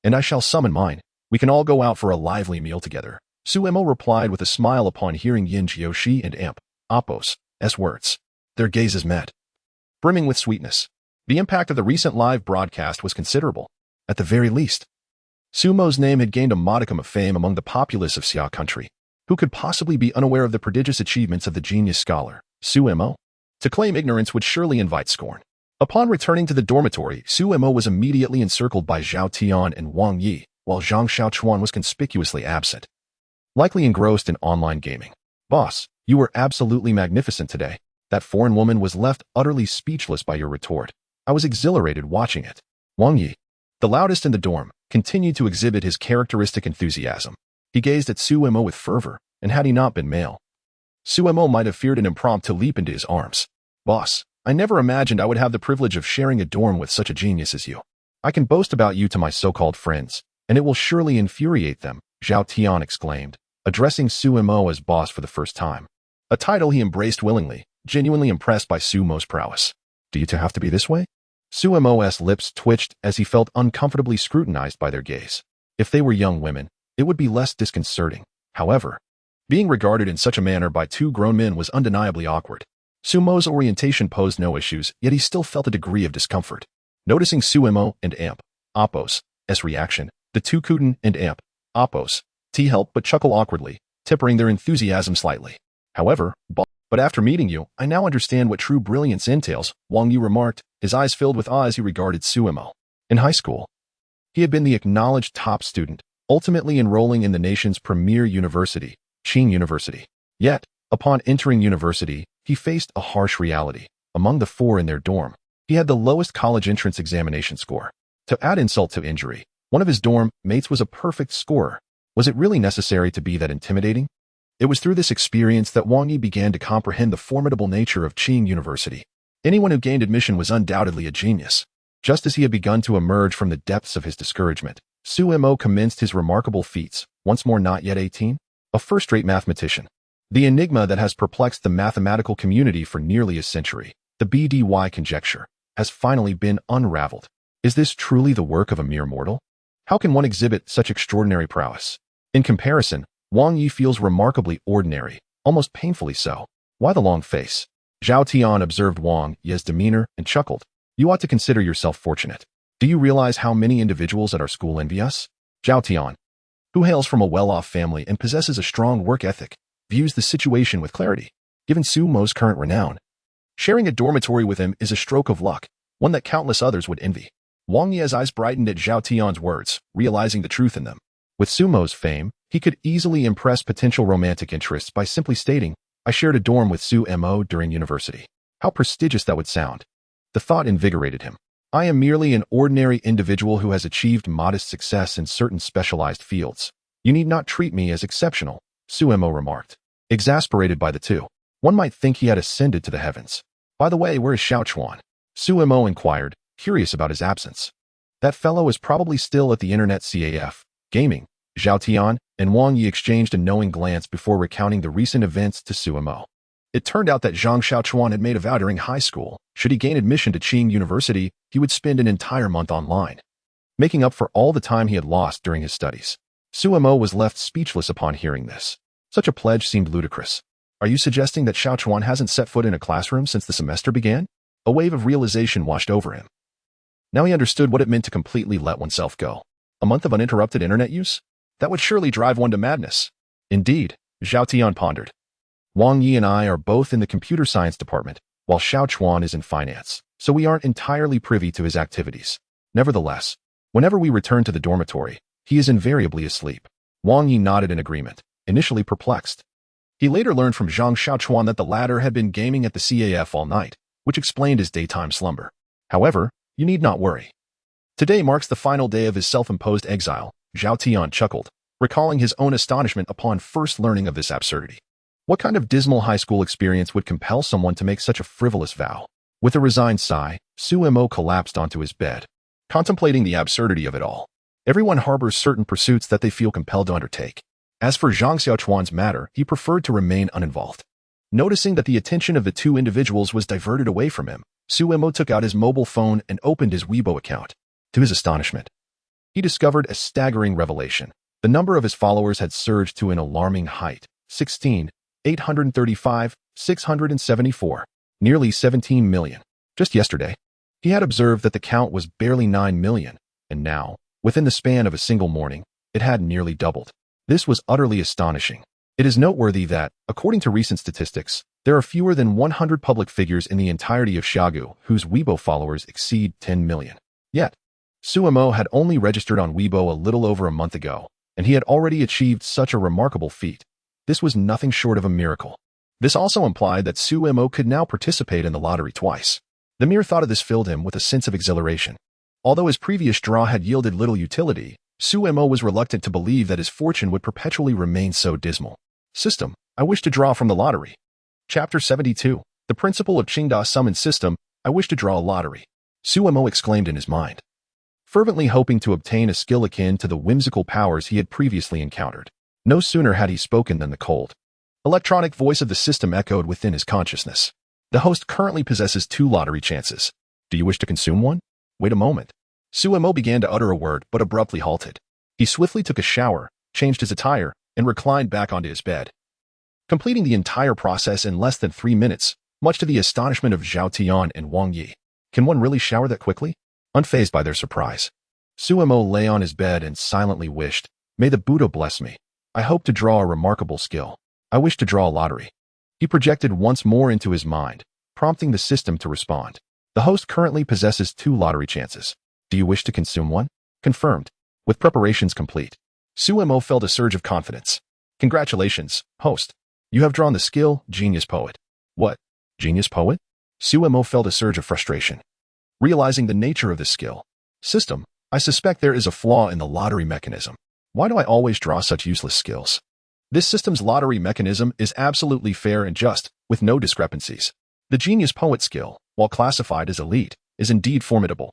and I shall summon mine. We can all go out for a lively meal together. Suemo replied with a smile upon hearing Yin Jiushi and Apos' words. Their gazes met, brimming with sweetness. The impact of the recent live broadcast was considerable. At the very least, Sumo's name had gained a modicum of fame among the populace of Xia country. Who could possibly be unaware of the prodigious achievements of the genius scholar, Suemo? To claim ignorance would surely invite scorn. Upon returning to the dormitory, Suemo was immediately encircled by Zhao Tian and Wang Yi, while Zhang Xiaochuan was conspicuously absent, likely engrossed in online gaming. Boss, you were absolutely magnificent today. That foreign woman was left utterly speechless by your retort. I was exhilarated watching it. Wang Yi, the loudest in the dorm, continued to exhibit his characteristic enthusiasm. He gazed at Suemo with fervor, and had he not been male, Suemo might have feared an impromptu leap into his arms. Boss, I never imagined I would have the privilege of sharing a dorm with such a genius as you. I can boast about you to my so-called friends, and it will surely infuriate them, Zhao Tian exclaimed, addressing Suemo as boss for the first time. A title he embraced willingly, genuinely impressed by Sumo's prowess. Do you two have to be this way? Suemo's lips twitched as he felt uncomfortably scrutinized by their gaze. If they were young women, it would be less disconcerting. However, being regarded in such a manner by two grown men was undeniably awkward. Sumo's orientation posed no issues, yet he still felt a degree of discomfort. Noticing Suemo and Apos' reaction, the two Kuten and Apos' helped but chuckle awkwardly, tempering their enthusiasm slightly. However, but after meeting you, I now understand what true brilliance entails, Wang Yi remarked, his eyes filled with awe as he regarded Suemo. In high school, he had been the acknowledged top student, ultimately enrolling in the nation's premier university, Qing University. Yet, upon entering university, he faced a harsh reality. Among the four in their dorm, he had the lowest college entrance examination score. To add insult to injury, one of his dorm mates was a perfect scorer. Was it really necessary to be that intimidating? It was through this experience that Wang Yi began to comprehend the formidable nature of Qing University. Anyone who gained admission was undoubtedly a genius. Just as he had begun to emerge from the depths of his discouragement, Suemo commenced his remarkable feats, once more not yet 18, a first-rate mathematician. The enigma that has perplexed the mathematical community for nearly a century, the BDY conjecture, has finally been unraveled. Is this truly the work of a mere mortal? How can one exhibit such extraordinary prowess? In comparison, Wang Yi feels remarkably ordinary, almost painfully so. Why the long face? Zhao Tian observed Wang Yi's demeanor and chuckled. You ought to consider yourself fortunate. Do you realize how many individuals at our school envy us? Zhao Tian, who hails from a well-off family and possesses a strong work ethic, views the situation with clarity. Given Sumo's current renown, sharing a dormitory with him is a stroke of luck, one that countless others would envy. Wang Yi's eyes brightened at Zhao Tian's words, realizing the truth in them. With Sumo's fame, he could easily impress potential romantic interests by simply stating, I shared a dorm with Suemo during university. How prestigious that would sound. The thought invigorated him. I am merely an ordinary individual who has achieved modest success in certain specialized fields. You need not treat me as exceptional, Suemo remarked. Exasperated by the two, one might think he had ascended to the heavens. By the way, where is Xiaochuan? Suemo inquired, curious about his absence. That fellow is probably still at the internet CAF, gaming. Zhao Tian and Wang Yi exchanged a knowing glance before recounting the recent events to Su Mo. It turned out that Zhang Xiaochuan had made a vow during high school. Should he gain admission to Qing University, he would spend an entire month online, making up for all the time he had lost during his studies. Su Mo was left speechless upon hearing this. Such a pledge seemed ludicrous. Are you suggesting that Xiaochuan hasn't set foot in a classroom since the semester began? A wave of realization washed over him. Now he understood what it meant to completely let oneself go. A month of uninterrupted internet use? That would surely drive one to madness. Indeed, Zhao Tian pondered. Wang Yi and I are both in the computer science department, while Xiaochuan is in finance, so we aren't entirely privy to his activities. Nevertheless, whenever we return to the dormitory, he is invariably asleep. Wang Yi nodded in agreement, initially perplexed. He later learned from Zhang Xiaochuan that the latter had been gaming at the CAF all night, which explained his daytime slumber. However, you need not worry. Today marks the final day of his self-imposed exile, Zhao Tian chuckled, recalling his own astonishment upon first learning of this absurdity. What kind of dismal high school experience would compel someone to make such a frivolous vow? With a resigned sigh, Su Mo collapsed onto his bed, contemplating the absurdity of it all. Everyone harbors certain pursuits that they feel compelled to undertake. As for Zhang Xiaochuan's matter, he preferred to remain uninvolved. Noticing that the attention of the two individuals was diverted away from him, Su Mo took out his mobile phone and opened his Weibo account. To his astonishment, he discovered a staggering revelation. The number of his followers had surged to an alarming height, 16,835,674, nearly 17 million. Just yesterday, he had observed that the count was barely 9 million, and now, within the span of a single morning, it had nearly doubled. This was utterly astonishing. It is noteworthy that, according to recent statistics, there are fewer than 100 public figures in the entirety of Xiagu whose Weibo followers exceed 10 million. Yet, Su Mo had only registered on Weibo a little over a month ago, and he had already achieved such a remarkable feat. This was nothing short of a miracle. This also implied that Su Mo could now participate in the lottery twice. The mere thought of this filled him with a sense of exhilaration. Although his previous draw had yielded little utility, Su Mo was reluctant to believe that his fortune would perpetually remain so dismal. System, I wish to draw from the lottery. Chapter 72. The principle of Qingda summon system, I wish to draw a lottery. Su Mo exclaimed in his mind, fervently hoping to obtain a skill akin to the whimsical powers he had previously encountered. No sooner had he spoken than the cold, electronic voice of the system echoed within his consciousness. The host currently possesses 2 lottery chances. Do you wish to consume one? Wait a moment. Su Mo began to utter a word, but abruptly halted. He swiftly took a shower, changed his attire, and reclined back onto his bed, completing the entire process in less than 3 minutes, much to the astonishment of Zhao Tian and Wang Yi. Can one really shower that quickly? Unfazed by their surprise, Su Mo lay on his bed and silently wished, May the Buddha bless me. I hope to draw a remarkable skill. I wish to draw a lottery. He projected once more into his mind, prompting the system to respond. The host currently possesses 2 lottery chances. Do you wish to consume one? Confirmed. With preparations complete, Su Mo felt a surge of confidence. Congratulations, host. You have drawn the skill, Genius Poet. What? Genius Poet? Su Mo felt a surge of frustration. Realizing the nature of this skill. System, I suspect there is a flaw in the lottery mechanism. Why do I always draw such useless skills? This system's lottery mechanism is absolutely fair and just, with no discrepancies. The Genius Poet skill, while classified as elite, is indeed formidable.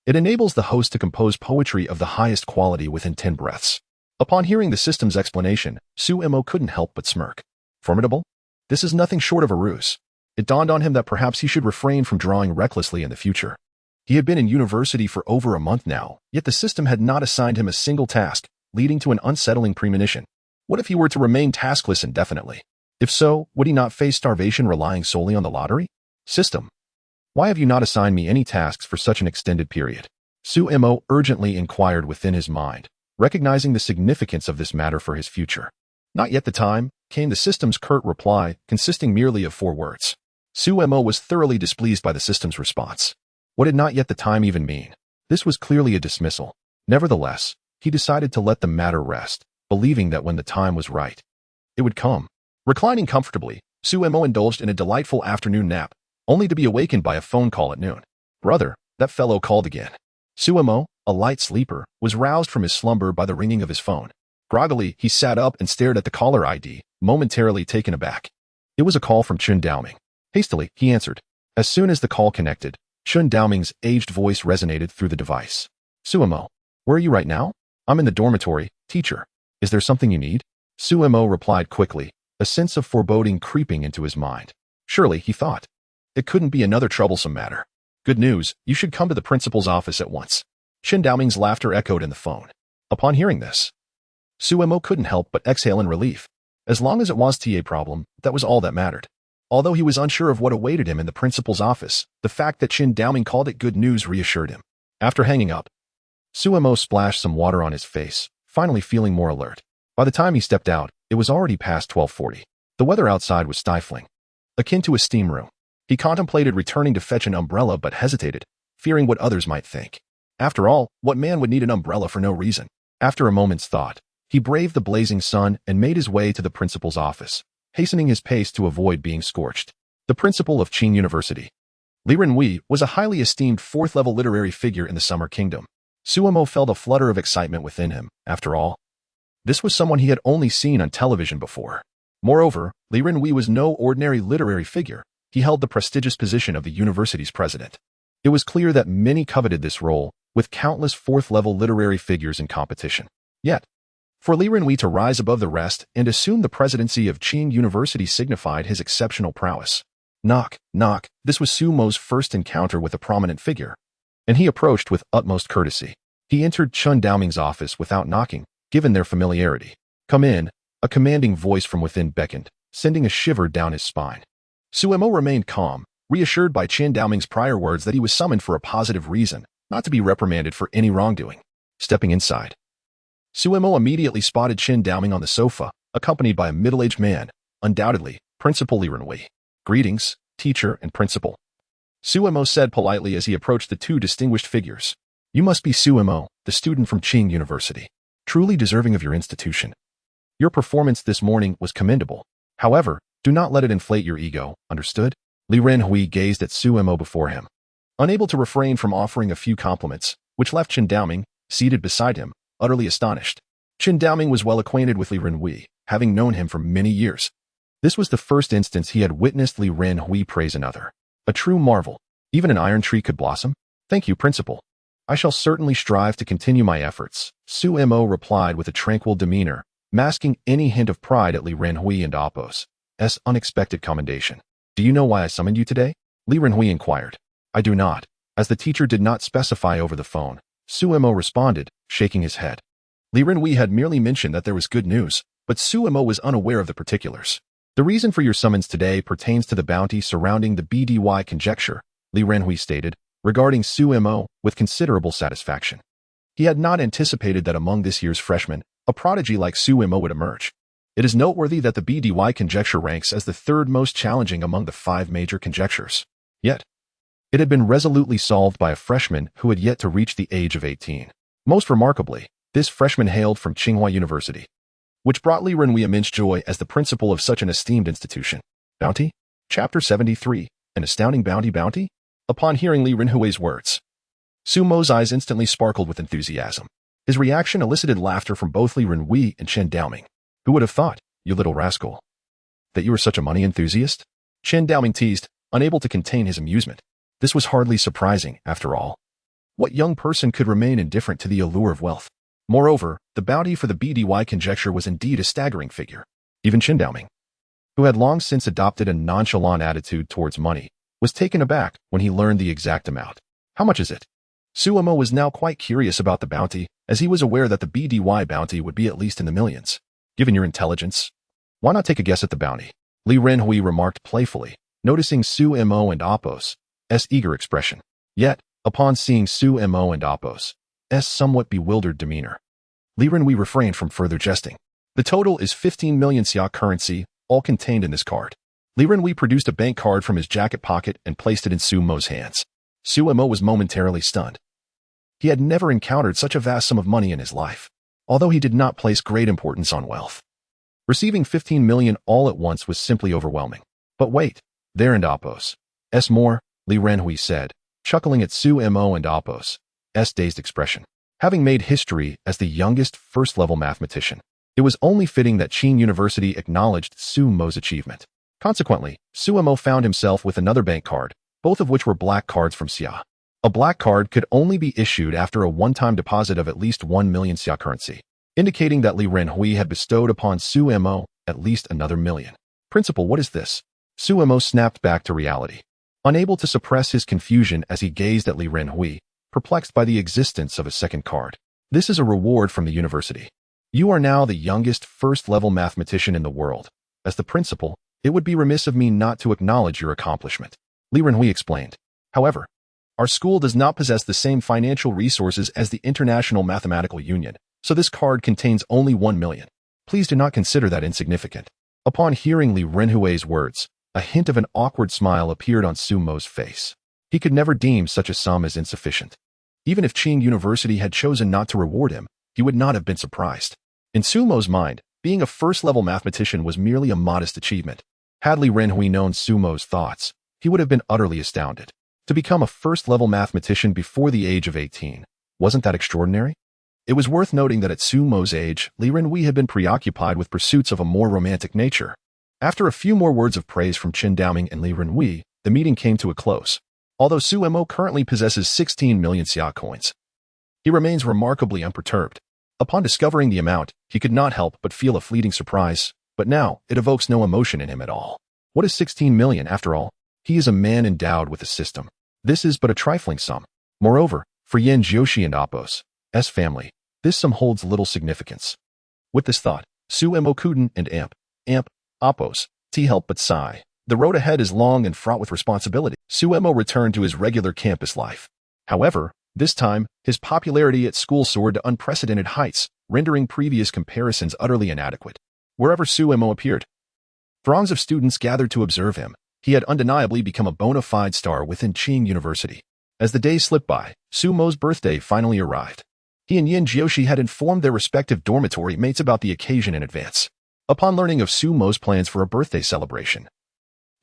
It enables the host to compose poetry of the highest quality within 10 breaths. Upon hearing the system's explanation, Su Mo couldn't help but smirk. Formidable? This is nothing short of a ruse. It dawned on him that perhaps he should refrain from drawing recklessly in the future. He had been in university for over a month now, yet the system had not assigned him a single task, leading to an unsettling premonition. What if he were to remain taskless indefinitely? If so, would he not face starvation relying solely on the lottery? System, why have you not assigned me any tasks for such an extended period? Su Mo urgently inquired within his mind, recognizing the significance of this matter for his future. Not yet the time, came the system's curt reply, consisting merely of 4 words. Su Mo was thoroughly displeased by the system's response. What did not yet the time even mean? This was clearly a dismissal. Nevertheless, he decided to let the matter rest, believing that when the time was right, it would come. Reclining comfortably, Su Mo indulged in a delightful afternoon nap, only to be awakened by a phone call at noon. Brother, that fellow called again. Su Mo, a light sleeper, was roused from his slumber by the ringing of his phone. Groggily, he sat up and stared at the caller ID, momentarily taken aback. It was a call from Chun Daoming. Hastily, he answered. As soon as the call connected, Chun Daoming's aged voice resonated through the device. Suemo, where are you right now? I'm in the dormitory, teacher. Is there something you need? Suemo replied quickly, a sense of foreboding creeping into his mind. Surely, he thought, it couldn't be another troublesome matter. Good news, you should come to the principal's office at once. Chen Daoming's laughter echoed in the phone. Upon hearing this, Suemo couldn't help but exhale in relief. As long as it was a problem, that was all that mattered. Although he was unsure of what awaited him in the principal's office, the fact that Chen Daoming called it good news reassured him. After hanging up, Suemo splashed some water on his face, finally feeling more alert. By the time he stepped out, it was already past 12:40. The weather outside was stifling, akin to a steam room. He contemplated returning to fetch an umbrella but hesitated, fearing what others might think. After all, what man would need an umbrella for no reason? After a moment's thought, he braved the blazing sun and made his way to the principal's office, hastening his pace to avoid being scorched. The principal of Qing University, Li Renhui, was a highly esteemed fourth-level literary figure in the Summer Kingdom. Suemo felt a flutter of excitement within him. After all, this was someone he had only seen on television before. Moreover, Li Renhui was no ordinary literary figure. He held the prestigious position of the university's president. It was clear that many coveted this role, with countless fourth-level literary figures in competition. Yet, for Li Renhui to rise above the rest and assume the presidency of Qing University signified his exceptional prowess. Knock, knock, this was Sumo's first encounter with a prominent figure, and he approached with utmost courtesy. He entered Chen Daoming's office without knocking, given their familiarity. Come in, a commanding voice from within beckoned, sending a shiver down his spine. Suemo remained calm, reassured by Chen Daoming's prior words that he was summoned for a positive reason, not to be reprimanded for any wrongdoing. Stepping inside, Suemo immediately spotted Chen Daoming on the sofa, accompanied by a middle-aged man, undoubtedly Principal Li Renhui. Greetings, teacher and principal, Suemo said politely as he approached the two distinguished figures. You must be Suemo, the student from Qing University, truly deserving of your institution. Your performance this morning was commendable. However, do not let it inflate your ego, understood? Li Renhui gazed at Suemo before him, unable to refrain from offering a few compliments, which left Chen Daoming, seated beside him, utterly astonished. Chen Daoming was well acquainted with Li Renhui, having known him for many years. This was the first instance he had witnessed Li Renhui praise another. A true marvel. Even an iron tree could blossom? Thank you, principal. I shall certainly strive to continue my efforts, Suemo replied with a tranquil demeanor, masking any hint of pride at Li Renhui and Appo's unexpected commendation. Do you know why I summoned you today? Li Renhui inquired. I do not. As the teacher did not specify over the phone, Suemo responded, shaking his head. Li Renhui had merely mentioned that there was good news, but Suemo was unaware of the particulars. The reason for your summons today pertains to the bounty surrounding the BDY conjecture, Li Renhui stated, regarding Suemo with considerable satisfaction. He had not anticipated that among this year's freshmen, a prodigy like Suemo would emerge. It is noteworthy that the BDY conjecture ranks as the third most challenging among the 5 major conjectures. Yet, it had been resolutely solved by a freshman who had yet to reach the age of 18. Most remarkably, this freshman hailed from Tsinghua University, which brought Li Renhui immense joy as the principal of such an esteemed institution. Bounty? Chapter 73, An Astounding Bounty? Upon hearing Li Renhui's words, Sumo's eyes instantly sparkled with enthusiasm. His reaction elicited laughter from both Li Renhui and Chen Daoming. Who would have thought, you little rascal, that you were such a money enthusiast? Chen Daoming teased, unable to contain his amusement. This was hardly surprising, after all. What young person could remain indifferent to the allure of wealth? Moreover, the bounty for the BDY conjecture was indeed a staggering figure. Even Chen Daoming, who had long since adopted a nonchalant attitude towards money, was taken aback when he learned the exact amount. How much is it? Suemo was now quite curious about the bounty, as he was aware that the BDY bounty would be at least in the millions. Given your intelligence, why not take a guess at the bounty? Li Renhui remarked playfully, noticing Suemo and Appo's eager expression. Yet, upon seeing Suemo and Appo's somewhat bewildered demeanor, Li Renhui refrained from further jesting. The total is 15 million xia currency, all contained in this card. Li Renhui produced a bank card from his jacket pocket and placed it in Sumo's hands. Suemo was momentarily stunned. He had never encountered such a vast sum of money in his life, although he did not place great importance on wealth. Receiving 15 million all at once was simply overwhelming. But wait, there and Appo's more, Li Renhui said, chuckling at Suemo and Appo's dazed expression. Having made history as the youngest first-level mathematician, it was only fitting that Qing University acknowledged Sumo's achievement. Consequently, Suemo found himself with another bank card, both of which were black cards from Xia. A black card could only be issued after a one-time deposit of at least 1 million xia currency, indicating that Li Renhui had bestowed upon Su Mo at least another million. Principal, what is this? Su Mo snapped back to reality, unable to suppress his confusion as he gazed at Li Renhui, perplexed by the existence of a second card. This is a reward from the university. You are now the youngest first-level mathematician in the world. As the principal, it would be remiss of me not to acknowledge your accomplishment. Li Renhui explained. However, our school does not possess the same financial resources as the International Mathematical Union, so this card contains only 1 million. Please do not consider that insignificant. Upon hearing Li Renhui's words, a hint of an awkward smile appeared on Su Mo's face. He could never deem such a sum as insufficient. Even if Qing University had chosen not to reward him, he would not have been surprised. In Su Mo's mind, being a first-level mathematician was merely a modest achievement. Had Li Renhui known Su Mo's thoughts, he would have been utterly astounded. To become a first-level mathematician before the age of 18, wasn't that extraordinary? It was worth noting that at Su Mo's age, Li Renhui had been preoccupied with pursuits of a more romantic nature. After a few more words of praise from Qin Daoming and Li Renhui, the meeting came to a close. Although Su Mo currently possesses 16 million xia coins, he remains remarkably unperturbed. Upon discovering the amount, he could not help but feel a fleeting surprise, but now it evokes no emotion in him at all. What is 16 million after all? He is a man endowed with a system. This is but a trifling sum. Moreover, for Yin Jiushi and Apos' family, this sum holds little significance. With this thought, Su Mo Kuden and Apos, helped but sigh. The road ahead is long and fraught with responsibility. Su Mo returned to his regular campus life. However, this time, his popularity at school soared to unprecedented heights, rendering previous comparisons utterly inadequate. Wherever Su Mo appeared, throngs of students gathered to observe him. He had undeniably become a bona fide star within Qing University. As the days slipped by, Su Mo's birthday finally arrived. He and Yin Jiushi had informed their respective dormitory mates about the occasion in advance. Upon learning of Su Mo's plans for a birthday celebration,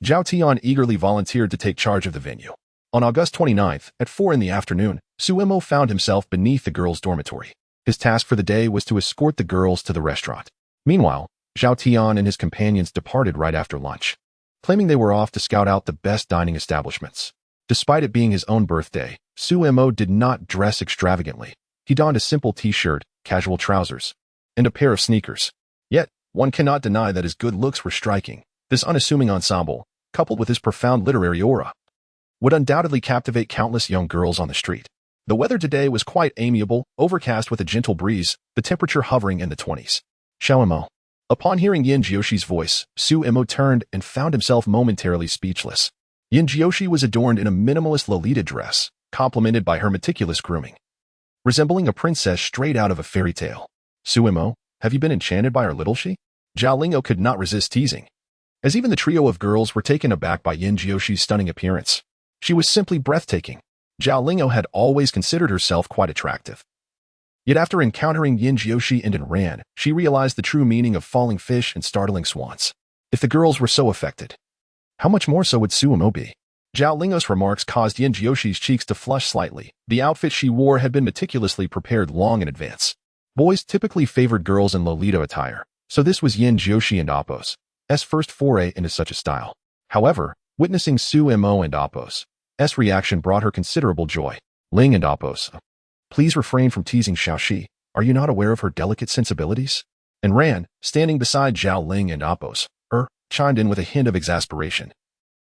Zhao Tian eagerly volunteered to take charge of the venue. On August 29th, at 4 in the afternoon, Su Mo found himself beneath the girls' dormitory. His task for the day was to escort the girls to the restaurant. Meanwhile, Zhao Tian and his companions departed right after lunch, claiming they were off to scout out the best dining establishments. Despite it being his own birthday, Su Mo did not dress extravagantly. He donned a simple t-shirt, casual trousers, and a pair of sneakers. Yet, one cannot deny that his good looks were striking. This unassuming ensemble, coupled with his profound literary aura, would undoubtedly captivate countless young girls on the street. The weather today was quite amiable, overcast with a gentle breeze, the temperature hovering in the 20s. Xiao Mo. Upon hearing Yin Jioshi's voice, Su Mo turned and found himself momentarily speechless. Yin Jiushi was adorned in a minimalist Lolita dress, complemented by her meticulous grooming, resembling a princess straight out of a fairy tale. Su Mo, have you been enchanted by our little she? Zhao Lingo could not resist teasing, as even the trio of girls were taken aback by Yin Jioshi's stunning appearance. She was simply breathtaking. Zhao Lingo had always considered herself quite attractive. Yet after encountering Yin Jiushi and Ran, she realized the true meaning of falling fish and startling swans. If the girls were so affected, how much more so would Su Mo be? Zhao Lingo's remarks caused Yin Jioshi's cheeks to flush slightly. The outfit she wore had been meticulously prepared long in advance. Boys typically favored girls in Lolita attire, so this was Yin Jiushi and Apos' first foray into such a style. However, witnessing Su Mo and Apos' reaction brought her considerable joy. Ling and Apos, please refrain from teasing Xiaoxi. Are you not aware of her delicate sensibilities? And Ran, standing beside Zhao Ling and Apos', chimed in with a hint of exasperation.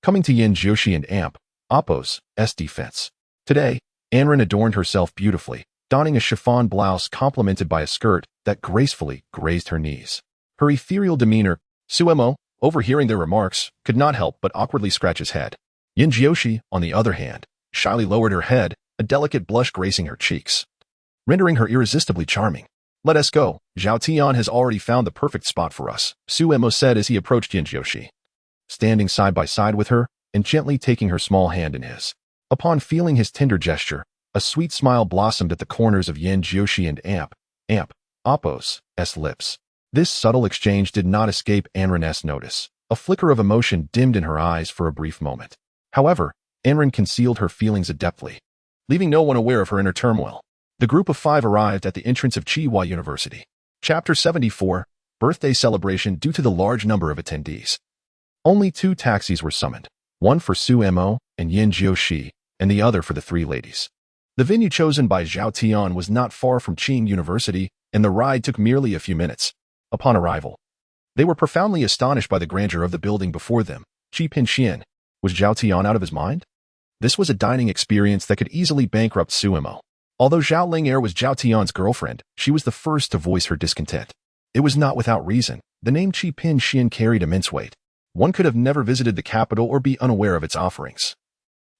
Coming to Yin Jiushi and Apos' defense. Today, Anran adorned herself beautifully, donning a chiffon blouse complemented by a skirt that gracefully grazed her knees. Her ethereal demeanor, Su Mo, overhearing their remarks, could not help but awkwardly scratch his head. Yin Jiushi, on the other hand, shyly lowered her head, a delicate blush gracing her cheeks, rendering her irresistibly charming. Let us go. Zhao Tian has already found the perfect spot for us, Su Mo said as he approached Yin Jiushi, standing side by side with her and gently taking her small hand in his. Upon feeling his tender gesture, a sweet smile blossomed at the corners of Yin Jiushi and Apos' lips. This subtle exchange did not escape Anran's notice. A flicker of emotion dimmed in her eyes for a brief moment. However, Anran concealed her feelings adeptly, leaving no one aware of her inner turmoil. The group of 5 arrived at the entrance of Tsinghua University. Chapter 74, Birthday Celebration. Due to the large number of attendees, only 2 taxis were summoned, one for Su Mo and Yin Jiushi, and the other for the three ladies. The venue chosen by Zhao Tian was not far from Qing University, and the ride took merely a few minutes. Upon arrival, they were profoundly astonished by the grandeur of the building before them. Qi Pinxian. Was Zhao Tian out of his mind? This was a dining experience that could easily bankrupt Suemo. Although Zhao Lingair was Zhao Tian's girlfriend, she was the first to voice her discontent. It was not without reason. The name Qi Pinxian carried immense weight. One could have never visited the capital or be unaware of its offerings.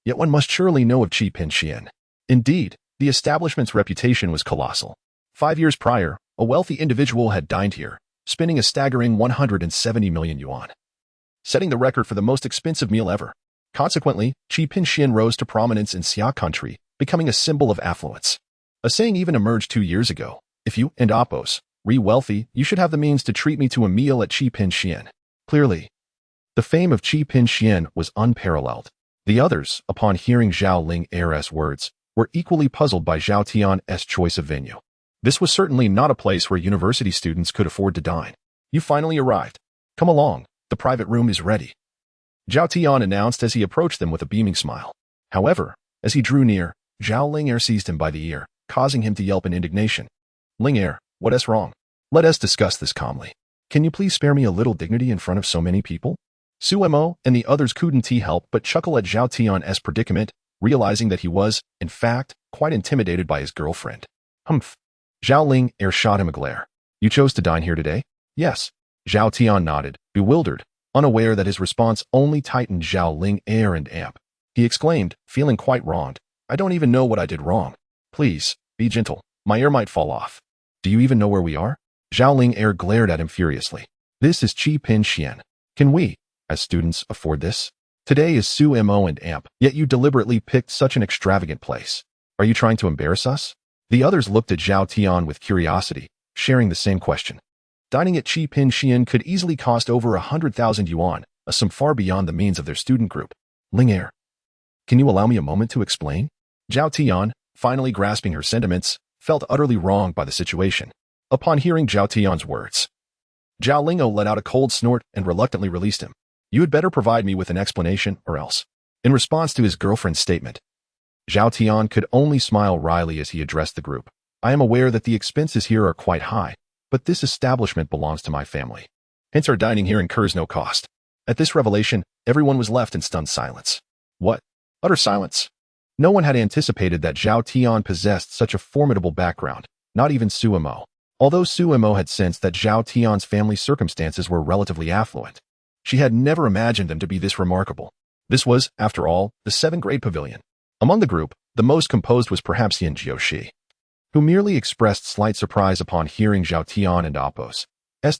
Yet one must surely know of Qi Pinxian. Indeed, the establishment's reputation was colossal. 5 years prior, a wealthy individual had dined here, spending a staggering 170 million yuan, setting the record for the most expensive meal ever. Consequently, Qi Pinxian rose to prominence in Xia country, becoming a symbol of affluence. A saying even emerged 2 years ago: if you and Oppos re wealthy, you should have the means to treat me to a meal at Qi Pinxian. Clearly, the fame of Qi Pinxian was unparalleled. The others, upon hearing Zhao Lingair's words, were equally puzzled by Zhao Tian's choice of venue. This was certainly not a place where university students could afford to dine. You finally arrived. Come along, the private room is ready, Zhao Tian announced as he approached them with a beaming smile. However, as he drew near, Zhao Lingair seized him by the ear, causing him to yelp in indignation. Lingair, what is wrong? Let us discuss this calmly. Can you please spare me a little dignity in front of so many people? Suemo and the others couldn't help but chuckle at Zhao Tian's predicament, realizing that he was, in fact, quite intimidated by his girlfriend. Humph. Zhao Lingair shot him a glare. You chose to dine here today? Yes. Zhao Tian nodded, bewildered, unaware that his response only tightened Zhao Lingair and amp. He exclaimed, feeling quite wronged. I don't even know what I did wrong. Please, be gentle. My ear might fall off. Do you even know where we are? Zhao Lingair glared at him furiously. This is Qi Pinxian. Can we, as students, afford this? Today is Suemo and amp, yet you deliberately picked such an extravagant place. Are you trying to embarrass us? The others looked at Zhao Tian with curiosity, sharing the same question. Dining at Qi Pinxian could easily cost over 100,000 yuan, a sum far beyond the means of their student group. Lingair, can you allow me a moment to explain? Zhao Tian, finally grasping her sentiments, felt utterly wronged by the situation. Upon hearing Zhao Tian's words, Zhao Lingo let out a cold snort and reluctantly released him. You had better provide me with an explanation or else. In response to his girlfriend's statement, Zhao Tian could only smile wryly as he addressed the group. I am aware that the expenses here are quite high, but this establishment belongs to my family. Hence our dining here incurs no cost. At this revelation, everyone was left in stunned silence. What? Utter silence. No one had anticipated that Zhao Tian possessed such a formidable background, not even Suemo. Although Suemo had sensed that Zhao Tian's family circumstances were relatively affluent, she had never imagined them to be this remarkable. This was, after all, the 7th grade pavilion. Among the group, the most composed was perhaps Yin Jiushi, who merely expressed slight surprise upon hearing Zhao Tian and Oppos'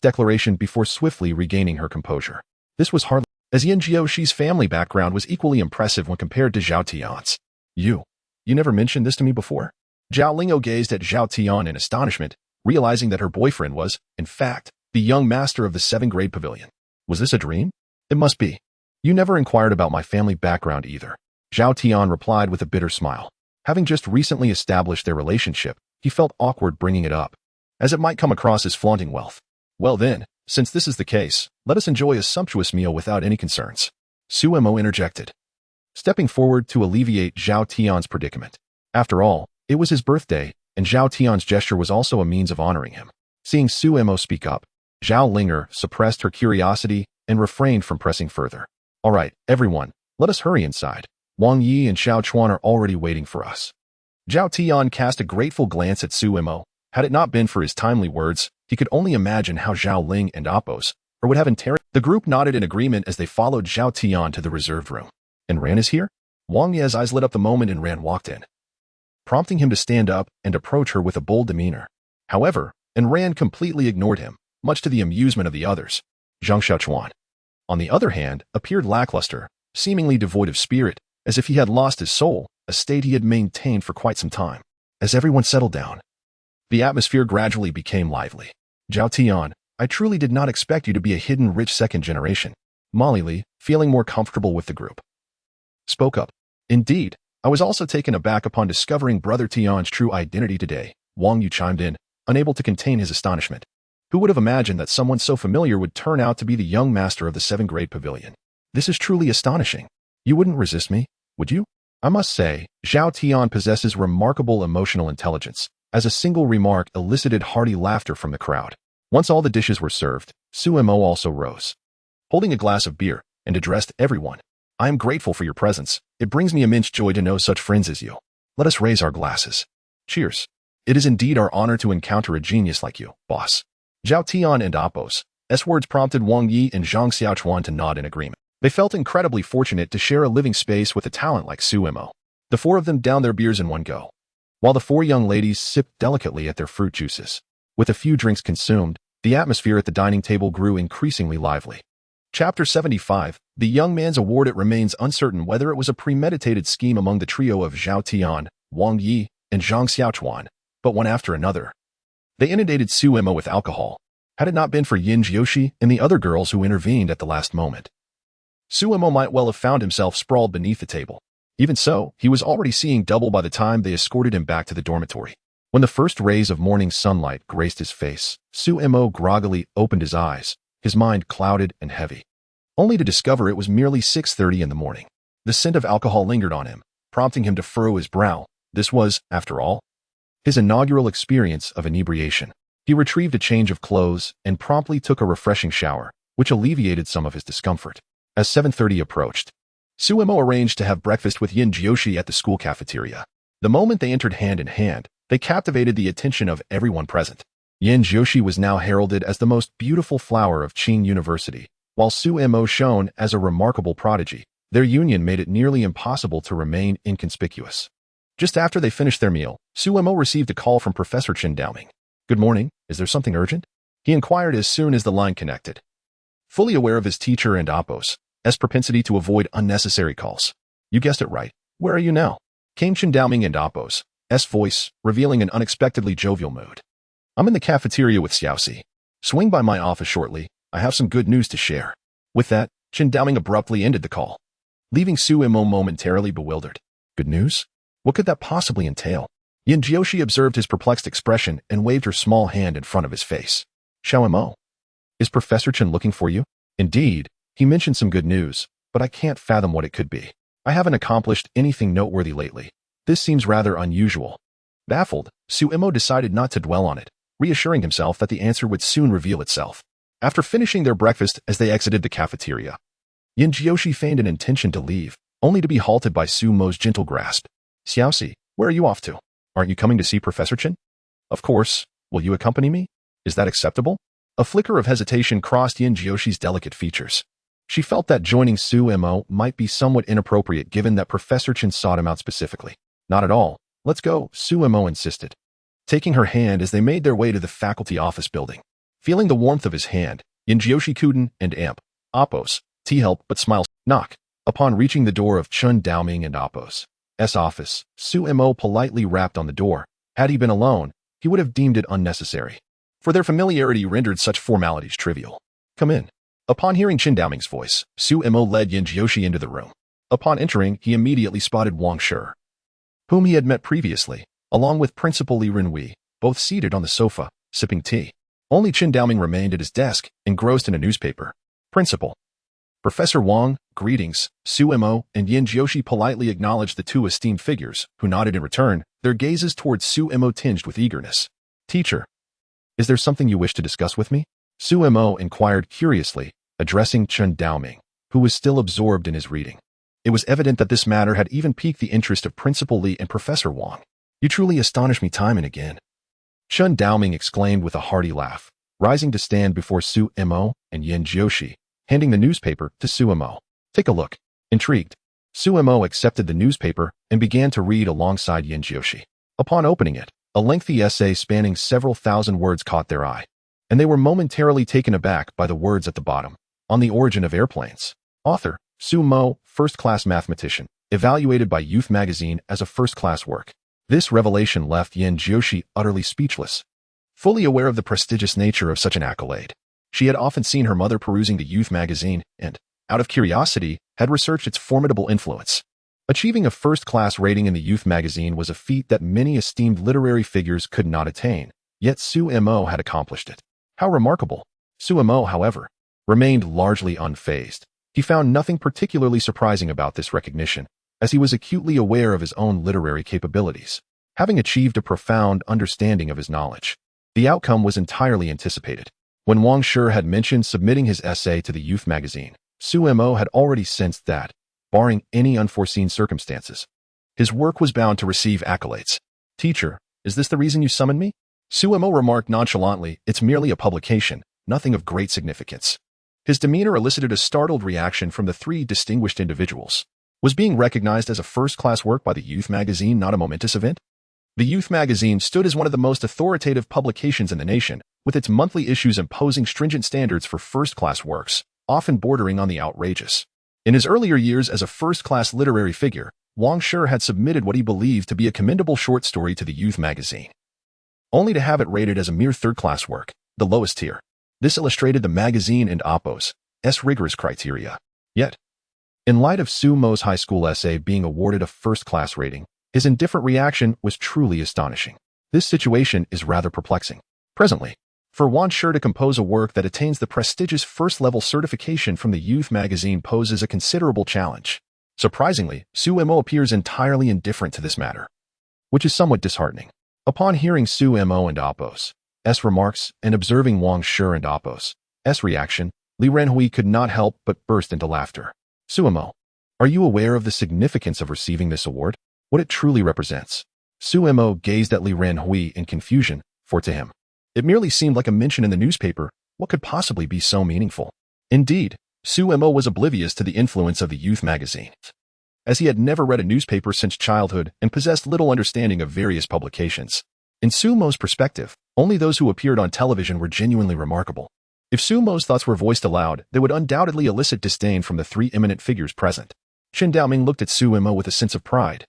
declaration before swiftly regaining her composure. This was hardly, as Yin Jiushi's family background was equally impressive when compared to Zhao Tian's. You never mentioned this to me before? Zhao Lingo gazed at Zhao Tian in astonishment, realizing that her boyfriend was, in fact, the young master of the 7th grade pavilion. Was this a dream? It must be. You never inquired about my family background either. Zhao Tian replied with a bitter smile. Having just recently established their relationship, he felt awkward bringing it up, as it might come across as flaunting wealth. Well then, since this is the case, let us enjoy a sumptuous meal without any concerns. Suemo interjected, stepping forward to alleviate Zhao Tian's predicament. After all, it was his birthday, and Zhao Tian's gesture was also a means of honoring him. Seeing Suemo speak up, Zhao Lingair suppressed her curiosity and refrained from pressing further. All right, everyone, let us hurry inside. Wang Yi and Xiao Chuan are already waiting for us. Zhao Tian cast a grateful glance at Suemo. Had it not been for his timely words, he could only imagine how Zhao Ling and Oppos would have interrogated. The group nodded in agreement as they followed Zhao Tian to the reserved room. And Ran is here? Wang Yi's eyes lit up the moment and Ran walked in, prompting him to stand up and approach her with a bold demeanor. However, Ran completely ignored him, much to the amusement of the others. Zhang Xiaochuan, on the other hand, appeared lackluster, seemingly devoid of spirit, as if he had lost his soul, a state he had maintained for quite some time. As everyone settled down, the atmosphere gradually became lively. Zhao Tian, I truly did not expect you to be a hidden rich second generation. Molly Li, feeling more comfortable with the group, spoke up. Indeed, I was also taken aback upon discovering Brother Tian's true identity today. Wang Yu chimed in, unable to contain his astonishment. Who would have imagined that someone so familiar would turn out to be the young master of the 7th grade pavilion? This is truly astonishing. You wouldn't resist me, would you? I must say, Zhao Tian possesses remarkable emotional intelligence, as a single remark elicited hearty laughter from the crowd. Once all the dishes were served, Su Mo also rose, holding a glass of beer, and addressed everyone. I am grateful for your presence. It brings me immense joy to know such friends as you. Let us raise our glasses. Cheers. It is indeed our honor to encounter a genius like you, boss. Zhao Tian and Apos. Words prompted Wang Yi and Zhang Xiaochuan to nod in agreement. They felt incredibly fortunate to share a living space with a talent like Su Mo. The four of them downed their beers in one go, while the four young ladies sipped delicately at their fruit juices. With a few drinks consumed, the atmosphere at the dining table grew increasingly lively. Chapter 75, The Young Man's Award. It remains uncertain whether it was a premeditated scheme among the trio of Zhao Tian, Wang Yi, and Zhang Xiaochuan, but one after another, they inundated Su Mo with alcohol. Had it not been for Yin Jiushi and the other girls who intervened at the last moment, Su Mo might well have found himself sprawled beneath the table. Even so, he was already seeing double by the time they escorted him back to the dormitory. When the first rays of morning sunlight graced his face, Su Mo groggily opened his eyes, his mind clouded and heavy, only to discover it was merely 6:30 in the morning. The scent of alcohol lingered on him, prompting him to furrow his brow. This was, after all, his inaugural experience of inebriation. He retrieved a change of clothes and promptly took a refreshing shower, which alleviated some of his discomfort. As 7:30 approached, Su Mo arranged to have breakfast with Yin Jiushi at the school cafeteria. The moment they entered hand in hand, they captivated the attention of everyone present. Yin Jiushi was now heralded as the most beautiful flower of Qing University, while Su Mo shone as a remarkable prodigy. Their union made it nearly impossible to remain inconspicuous. Just after they finished their meal, Su Mo received a call from Professor Chen Daoming. Good morning, is there something urgent? He inquired as soon as the line connected. Fully aware of his teacher and Apos' propensity to avoid unnecessary calls. You guessed it right. Where are you now? Came Chen Daoming and Apos' voice, revealing an unexpectedly jovial mood. I'm in the cafeteria with Xiaoxi. Swing by my office shortly. I have some good news to share. With that, Chen Daoming abruptly ended the call, leaving Su Mo momentarily bewildered. Good news? What could that possibly entail? Yin Jiushi observed his perplexed expression and waved her small hand in front of his face. Xiao Mo, is Professor Chen looking for you? Indeed, he mentioned some good news, but I can't fathom what it could be. I haven't accomplished anything noteworthy lately. This seems rather unusual. Baffled, Su Mo decided not to dwell on it, reassuring himself that the answer would soon reveal itself. After finishing their breakfast as they exited the cafeteria, Yin Jiushi feigned an intention to leave, only to be halted by Su Mo's gentle grasp. Xiaoxi, where are you off to? Aren't you coming to see Professor Chen? Of course. Will you accompany me? Is that acceptable? A flicker of hesitation crossed Yin Jiushi's delicate features. She felt that joining Su Mo might be somewhat inappropriate given that Professor Chen sought him out specifically. Not at all. Let's go, Su Mo insisted, taking her hand as they made their way to the faculty office building. Feeling the warmth of his hand, Yin Jiushi Kuden and Apos' help but smiled. Knock. Upon reaching the door of Chen Daoming and Apos' office, Su Mo politely rapped on the door. Had he been alone, he would have deemed it unnecessary, for their familiarity rendered such formalities trivial. Come in. Upon hearing Chen Daoming's voice, Su Mo led Yin Jiushi into the room. Upon entering, he immediately spotted Wang Shi, whom he had met previously, along with Principal Li Renwei, both seated on the sofa, sipping tea. Only Chen Daoming remained at his desk, engrossed in a newspaper. Principal. Professor Wang, greetings. Su Mo and Yin Jiushi politely acknowledged the two esteemed figures, who nodded in return, their gazes towards Su Mo tinged with eagerness. Teacher, is there something you wish to discuss with me? Su Mo inquired curiously, addressing Chen Daoming, who was still absorbed in his reading. It was evident that this matter had even piqued the interest of Principal Li and Professor Wang. You truly astonish me time and again, Chen Daoming exclaimed with a hearty laugh, rising to stand before Su Mo and Yin Jiushi, handing the newspaper to Su Mo. Take a look. Intrigued, Su Mo accepted the newspaper and began to read alongside Yin Jiushi. Upon opening it, a lengthy essay spanning several thousand words caught their eye, and they were momentarily taken aback by the words at the bottom. On the origin of airplanes. Author, Su Mo, first-class mathematician, evaluated by Youth magazine as a first-class work. This revelation left Yin Jiushi utterly speechless. Fully aware of the prestigious nature of such an accolade, she had often seen her mother perusing the Youth magazine and, out of curiosity, had researched its formidable influence. Achieving a first-class rating in the Youth magazine was a feat that many esteemed literary figures could not attain, yet Su Mo had accomplished it. How remarkable! Su Mo, however, remained largely unfazed. He found nothing particularly surprising about this recognition, as he was acutely aware of his own literary capabilities, having achieved a profound understanding of his knowledge. The outcome was entirely anticipated. When Wang Shi had mentioned submitting his essay to the youth magazine, Su Mo had already sensed that, barring any unforeseen circumstances, his work was bound to receive accolades. "Teacher, is this the reason you summoned me?" Su Mo remarked nonchalantly, "It's merely a publication, nothing of great significance." His demeanor elicited a startled reaction from the three distinguished individuals. Was being recognized as a first-class work by the youth magazine not a momentous event? The youth magazine stood as one of the most authoritative publications in the nation, with its monthly issues imposing stringent standards for first-class works, often bordering on the outrageous. In his earlier years as a first-class literary figure, Wang Shi had submitted what he believed to be a commendable short story to the youth magazine, only to have it rated as a mere third-class work, the lowest tier. This illustrated the magazine and AlphaGo's rigorous criteria. Yet, in light of Su Mo's high school essay being awarded a first-class rating, his indifferent reaction was truly astonishing. This situation is rather perplexing. Presently, for Wang Shi to compose a work that attains the prestigious first-level certification from the youth magazine poses a considerable challenge. Surprisingly, Su Mo appears entirely indifferent to this matter, which is somewhat disheartening. Upon hearing Su Mo and AlphaGo's remarks and observing Wang Shi and AlphaGo's reaction, Li Renhui could not help but burst into laughter. "Su Mo, are you aware of the significance of receiving this award? What it truly represents?" Su Mo gazed at Li Renhui in confusion, for to him, it merely seemed like a mention in the newspaper. What could possibly be so meaningful? Indeed, Su Mo was oblivious to the influence of the youth magazine, as he had never read a newspaper since childhood and possessed little understanding of various publications. In Su Mo's perspective, only those who appeared on television were genuinely remarkable. If Su Mo's thoughts were voiced aloud, they would undoubtedly elicit disdain from the three eminent figures present. Chen Daoming looked at Su Mo with a sense of pride.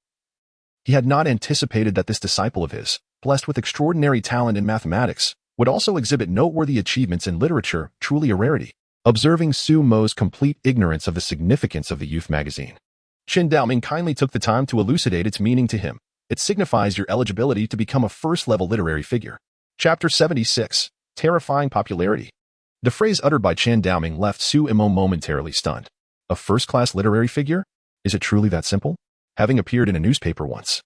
He had not anticipated that this disciple of his, blessed with extraordinary talent in mathematics, would also exhibit noteworthy achievements in literature, truly a rarity. Observing Su Mo's complete ignorance of the significance of the youth magazine, Chen Daoming kindly took the time to elucidate its meaning to him. It signifies your eligibility to become a first-level literary figure. Chapter 76. Terrifying Popularity. The phrase uttered by Chen Daoming left Su Mo momentarily stunned. A first-class literary figure? Is it truly that simple? Having appeared in a newspaper once,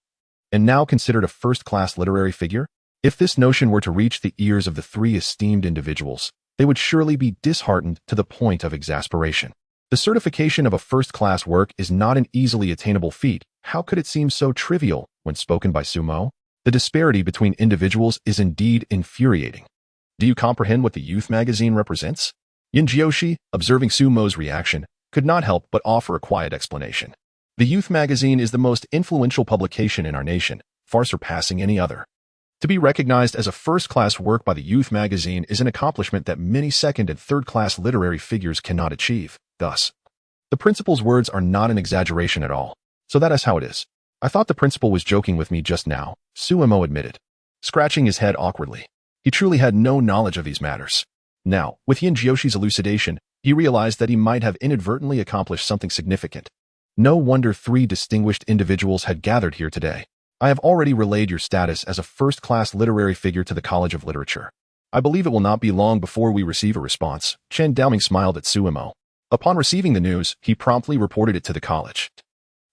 and now considered a first-class literary figure? If this notion were to reach the ears of the three esteemed individuals, they would surely be disheartened to the point of exasperation. The certification of a first-class work is not an easily attainable feat. How could it seem so trivial when spoken by Su Mo? The disparity between individuals is indeed infuriating. Do you comprehend what the youth magazine represents? Yin Jiushi, observing Su Mo's reaction, could not help but offer a quiet explanation. The youth magazine is the most influential publication in our nation, far surpassing any other. To be recognized as a first-class work by the youth magazine is an accomplishment that many second- and third-class literary figures cannot achieve. Thus, the principal's words are not an exaggeration at all. So that is how it is. I thought the principal was joking with me just now, Su Mo admitted, scratching his head awkwardly. He truly had no knowledge of these matters. Now, with Yin Jioshi's elucidation, he realized that he might have inadvertently accomplished something significant. No wonder three distinguished individuals had gathered here today. I have already relayed your status as a first-class literary figure to the College of Literature. I believe it will not be long before we receive a response. Chen Daoming smiled at Su Mo. Upon receiving the news, he promptly reported it to the college,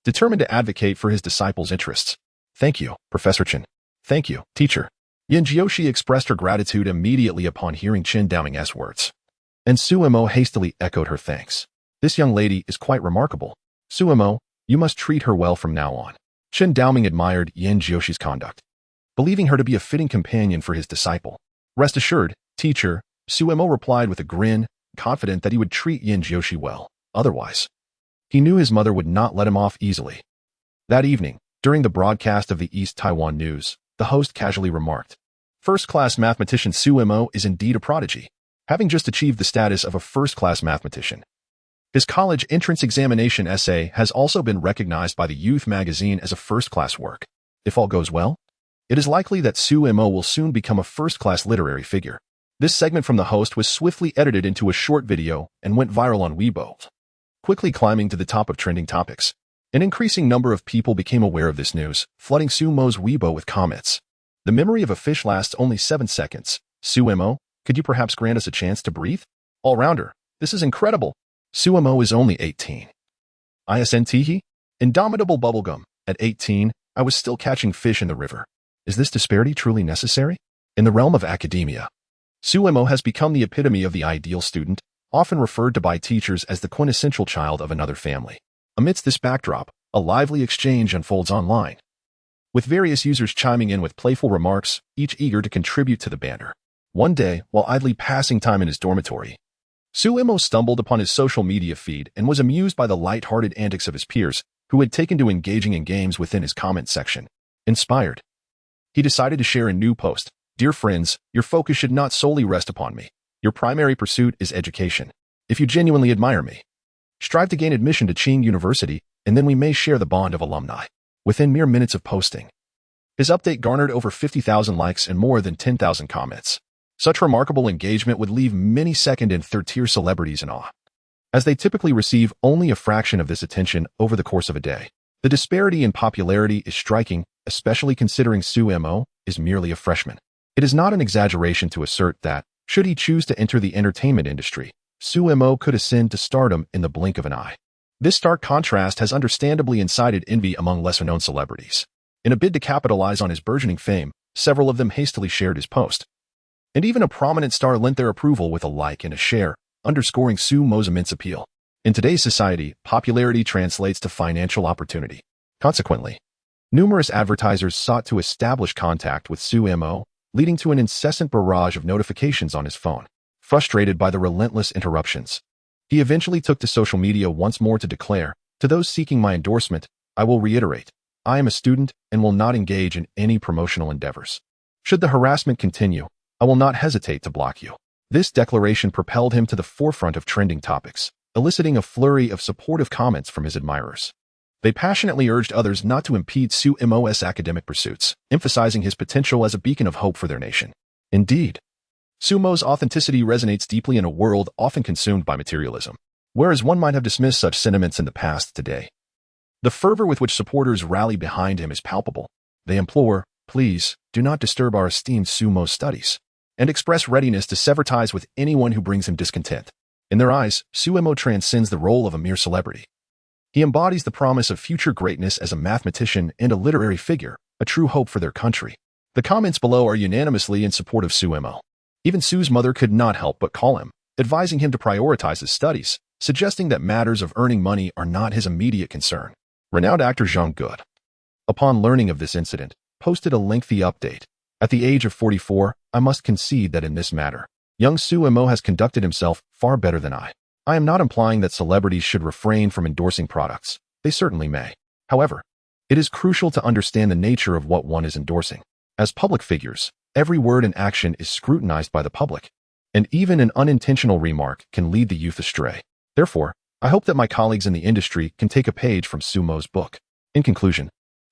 determined to advocate for his disciples' interests. Thank you, Professor Chen. Thank you, teacher. Yin Jiushi expressed her gratitude immediately upon hearing Chen Daoming's words, and Su Mo hastily echoed her thanks. This young lady is quite remarkable. Su Mo, you must treat her well from now on. Chen Daoming admired Yin Jioshi's conduct, believing her to be a fitting companion for his disciple. Rest assured, teacher, Su Mo replied with a grin, confident that he would treat Yin Jiushi well. Otherwise, he knew his mother would not let him off easily. That evening, during the broadcast of the East Taiwan News, the host casually remarked, "First-class mathematician Su Mo is indeed a prodigy, having just achieved the status of a first-class mathematician. His college entrance examination essay has also been recognized by the youth magazine as a first-class work. If all goes well, it is likely that Su Mo will soon become a first-class literary figure." This segment from the host was swiftly edited into a short video and went viral on Weibo, quickly climbing to the top of trending topics. An increasing number of people became aware of this news, flooding Su Mo's Weibo with comments. The memory of a fish lasts only 7 seconds. Su Mo, could you perhaps grant us a chance to breathe? All-rounder, this is incredible. Su Mo is only 18. ISNT? Indomitable bubblegum. At 18, I was still catching fish in the river. Is this disparity truly necessary? In the realm of academia, Suemo has become the epitome of the ideal student, often referred to by teachers as the quintessential child of another family. Amidst this backdrop, a lively exchange unfolds online, with various users chiming in with playful remarks, each eager to contribute to the banter. One day, while idly passing time in his dormitory, Suemo stumbled upon his social media feed and was amused by the light-hearted antics of his peers, who had taken to engaging in games within his comment section. Inspired, he decided to share a new post. Dear friends, your focus should not solely rest upon me. Your primary pursuit is education. If you genuinely admire me, strive to gain admission to Qing University, and then we may share the bond of alumni. Within mere minutes of posting, his update garnered over 50,000 likes and more than 10,000 comments. Such remarkable engagement would leave many second- and third-tier celebrities in awe, as they typically receive only a fraction of this attention over the course of a day. The disparity in popularity is striking, especially considering Suemo is merely a freshman. It is not an exaggeration to assert that, should he choose to enter the entertainment industry, Suemo could ascend to stardom in the blink of an eye. This stark contrast has understandably incited envy among lesser-known celebrities. In a bid to capitalize on his burgeoning fame, several of them hastily shared his post. And even a prominent star lent their approval with a like and a share, underscoring Suemo's immense appeal. In today's society, popularity translates to financial opportunity. Consequently, numerous advertisers sought to establish contact with Suemo, leading to an incessant barrage of notifications on his phone. Frustrated by the relentless interruptions, he eventually took to social media once more to declare, to those seeking my endorsement, I will reiterate, I am a student and will not engage in any promotional endeavors. Should the harassment continue, I will not hesitate to block you. This declaration propelled him to the forefront of trending topics, eliciting a flurry of supportive comments from his admirers. They passionately urged others not to impede Suemo's academic pursuits, emphasizing his potential as a beacon of hope for their nation. Indeed, Suemo's authenticity resonates deeply in a world often consumed by materialism. Whereas one might have dismissed such sentiments in the past, today, the fervor with which supporters rally behind him is palpable. They implore, please, do not disturb our esteemed Suemo's studies, and express readiness to sever ties with anyone who brings him discontent. In their eyes, Suemo transcends the role of a mere celebrity. He embodies the promise of future greatness as a mathematician and a literary figure, a true hope for their country. The comments below are unanimously in support of Suemo. Even Sue's mother could not help but call him, advising him to prioritize his studies, suggesting that matters of earning money are not his immediate concern. Renowned actor Zhang Ge, upon learning of this incident, posted a lengthy update. At the age of 44, I must concede that in this matter, young Suemo has conducted himself far better than I. I am not implying that celebrities should refrain from endorsing products. They certainly may. However, it is crucial to understand the nature of what one is endorsing. As public figures, every word and action is scrutinized by the public, and even an unintentional remark can lead the youth astray. Therefore, I hope that my colleagues in the industry can take a page from Suemo's book. In conclusion,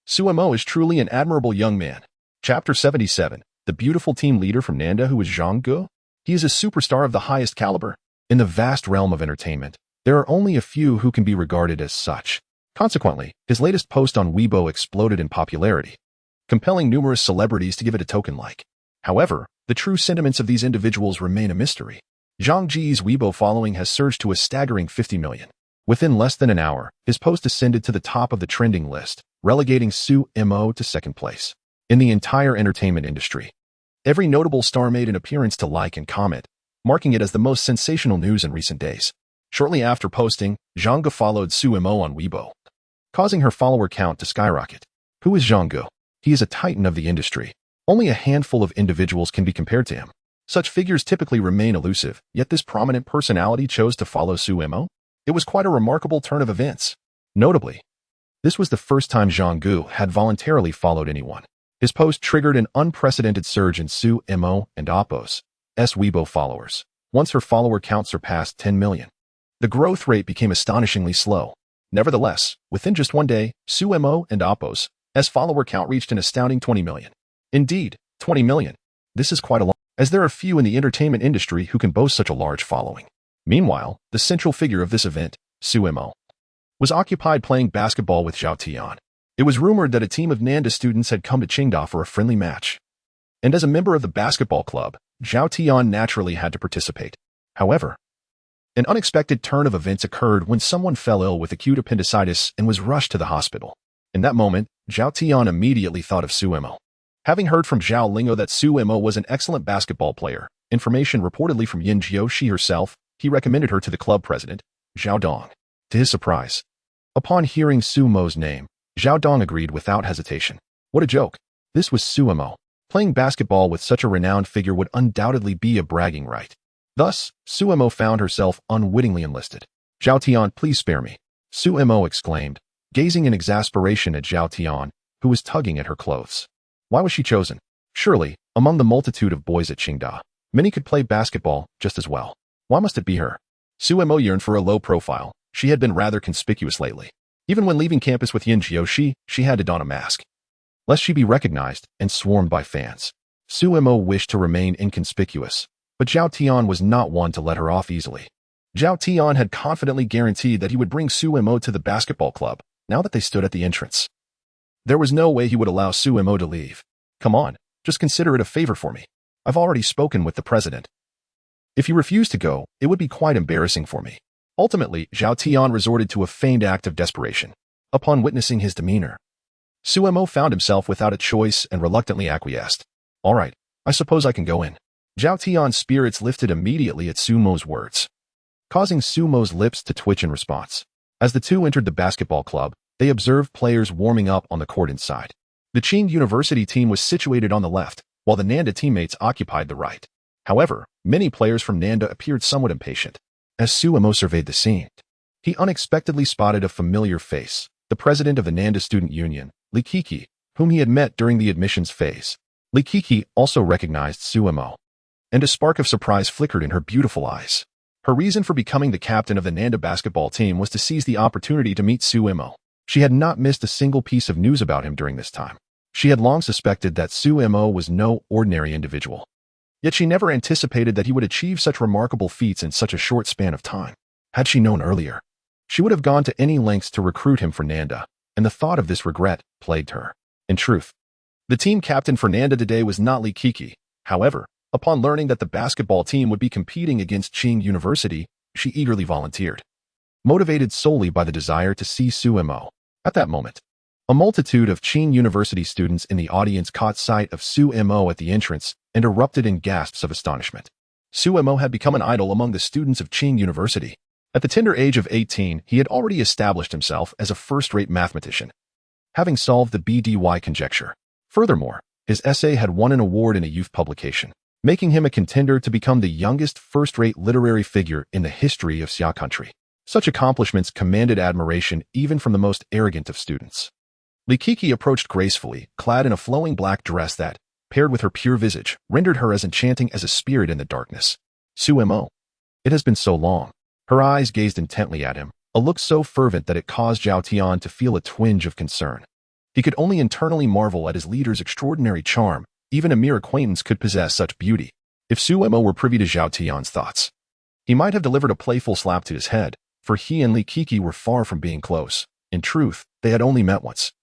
Suemo is truly an admirable young man. Chapter 77, the beautiful team leader from Nanda who is Zhang Ge. He is a superstar of the highest caliber. In the vast realm of entertainment, there are only a few who can be regarded as such. Consequently, his latest post on Weibo exploded in popularity, compelling numerous celebrities to give it a token like. However, the true sentiments of these individuals remain a mystery. Zhang Ji's Weibo following has surged to a staggering 50 million. Within less than an hour, his post ascended to the top of the trending list, relegating Suemo to second place. In the entire entertainment industry, every notable star made an appearance to like and comment, marking it as the most sensational news in recent days. Shortly after posting, Zhang Ge followed Suemo on Weibo, causing her follower count to skyrocket. Who is Zhang Ge? He is a titan of the industry. Only a handful of individuals can be compared to him. Such figures typically remain elusive, yet this prominent personality chose to follow Suemo. It was quite a remarkable turn of events. Notably, this was the first time Zhang Ge had voluntarily followed anyone. His post triggered an unprecedented surge in Suemo and Oppo's Weibo followers. Once her follower count surpassed 10 million, the growth rate became astonishingly slow. Nevertheless, within just one day, Suemo and Oppo's follower count reached an astounding 20 million. Indeed, 20 million. This is quite a lot, as there are few in the entertainment industry who can boast such a large following. Meanwhile, the central figure of this event, Suemo, was occupied playing basketball with Zhao Tian. It was rumored that a team of Nanda students had come to Qingda for a friendly match, and as a member of the basketball club, Zhao Tian naturally had to participate. However, An unexpected turn of events occurred when someone fell ill with acute appendicitis and was rushed to the hospital. In that moment, Zhao Tian immediately thought of Su Mo. Having heard from Zhao Lingo that Su Mo was an excellent basketball player, information reportedly from Yin Jiuxi herself, he recommended her to the club president, Zhao Dong. To his surprise, upon hearing Su Mo's name, Zhao Dong agreed without hesitation. What a joke. This was Su Mo. Playing basketball with such a renowned figure would undoubtedly be a bragging right. Thus, Su Mo found herself unwittingly enlisted. Zhao Tian, please spare me, Su Mo exclaimed, gazing in exasperation at Zhao Tian, who was tugging at her clothes. Why was she chosen? Surely, among the multitude of boys at Qingda, many could play basketball just as well. Why must it be her? Su Mo yearned for a low profile. She had been rather conspicuous lately. Even when leaving campus with Yin Jiuxi, she had to don a mask, lest she be recognized and swarmed by fans. Su Mo wished to remain inconspicuous, but Zhao Tian was not one to let her off easily. Zhao Tian had confidently guaranteed that he would bring Su Mo to the basketball club, now that they stood at the entrance. There was no way he would allow Su Mo to leave. Come on, just consider it a favor for me. I've already spoken with the president. If you refuse to go, it would be quite embarrassing for me. Ultimately, Zhao Tian resorted to a feigned act of desperation. Upon witnessing his demeanor, Su Mo found himself without a choice and reluctantly acquiesced. All right, I suppose I can go in. Zhao Tian's spirits lifted immediately at Su Mo's words, causing Su Mo's lips to twitch in response. As the two entered the basketball club, they observed players warming up on the court inside. The Qing University team was situated on the left, while the Nanda teammates occupied the right. However, many players from Nanda appeared somewhat impatient. As Su Mo surveyed the scene, he unexpectedly spotted a familiar face, the president of the Nanda Student Union, Li Kiki, whom he had met during the admissions phase. Li Kiki also recognized Su Mo, and a spark of surprise flickered in her beautiful eyes. Her reason for becoming the captain of the Nanda basketball team was to seize the opportunity to meet Su Mo. She had not missed a single piece of news about him during this time. She had long suspected that Su Mo was no ordinary individual. Yet she never anticipated that he would achieve such remarkable feats in such a short span of time. Had she known earlier, she would have gone to any lengths to recruit him for Nanda, and the thought of this regret plagued her. In truth, the team captain for Nanda today was not Li Kiki. However, upon learning that the basketball team would be competing against Qing University, she eagerly volunteered, motivated solely by the desire to see Su Mo. At that moment, a multitude of Qing University students in the audience caught sight of Su Mo at the entrance and erupted in gasps of astonishment. Su Mo had become an idol among the students of Qing University. At the tender age of 18, he had already established himself as a first-rate mathematician, having solved the BDY conjecture. Furthermore, his essay had won an award in a youth publication, making him a contender to become the youngest first-rate literary figure in the history of Xia country. Such accomplishments commanded admiration even from the most arrogant of students. Li Kiki approached gracefully, clad in a flowing black dress that, paired with her pure visage, rendered her as enchanting as a spirit in the darkness. Su Mo. It has been so long. Her eyes gazed intently at him, a look so fervent that it caused Zhao Tian to feel a twinge of concern. He could only internally marvel at his leader's extraordinary charm. Even a mere acquaintance could possess such beauty. If Su Mo were privy to Zhao Tian's thoughts, he might have delivered a playful slap to his head, for he and Li Kiki were far from being close. In truth, they had only met once,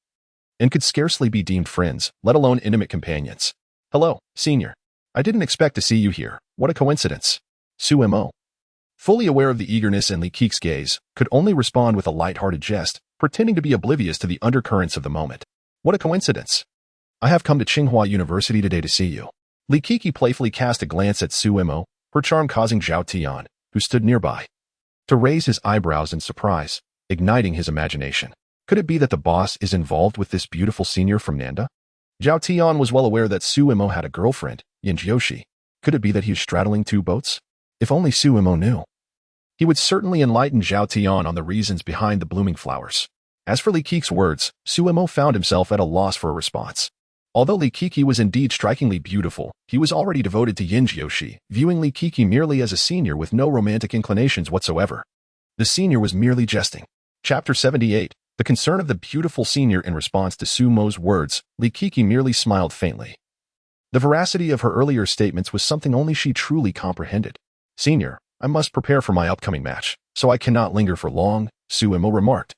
and could scarcely be deemed friends, let alone intimate companions. Hello, senior. I didn't expect to see you here. What a coincidence. Su Mo, fully aware of the eagerness in Li Kiki's gaze, could only respond with a light-hearted jest, pretending to be oblivious to the undercurrents of the moment. What a coincidence. I have come to Tsinghua University today to see you. Li Kiki playfully cast a glance at Su Mo, her charm causing Zhao Tian, who stood nearby, to raise his eyebrows in surprise, igniting his imagination. Could it be that the boss is involved with this beautiful senior from Nanda? Zhao Tian was well aware that Su Mo had a girlfriend, Yin Jiuxi. Could it be that he was straddling two boats? If only Su Mo knew. He would certainly enlighten Zhao Tian on the reasons behind the blooming flowers. As for Li Kiki's words, Su Mo found himself at a loss for a response. Although Li Kiki was indeed strikingly beautiful, he was already devoted to Yin Jiuxi, viewing Li Kiki merely as a senior with no romantic inclinations whatsoever. The senior was merely jesting. Chapter 78. The concern of the beautiful senior in response to Su Mo's words, Li Kiki merely smiled faintly. The veracity of her earlier statements was something only she truly comprehended. Senior, I must prepare for my upcoming match, so I cannot linger for long, Su Mo remarked,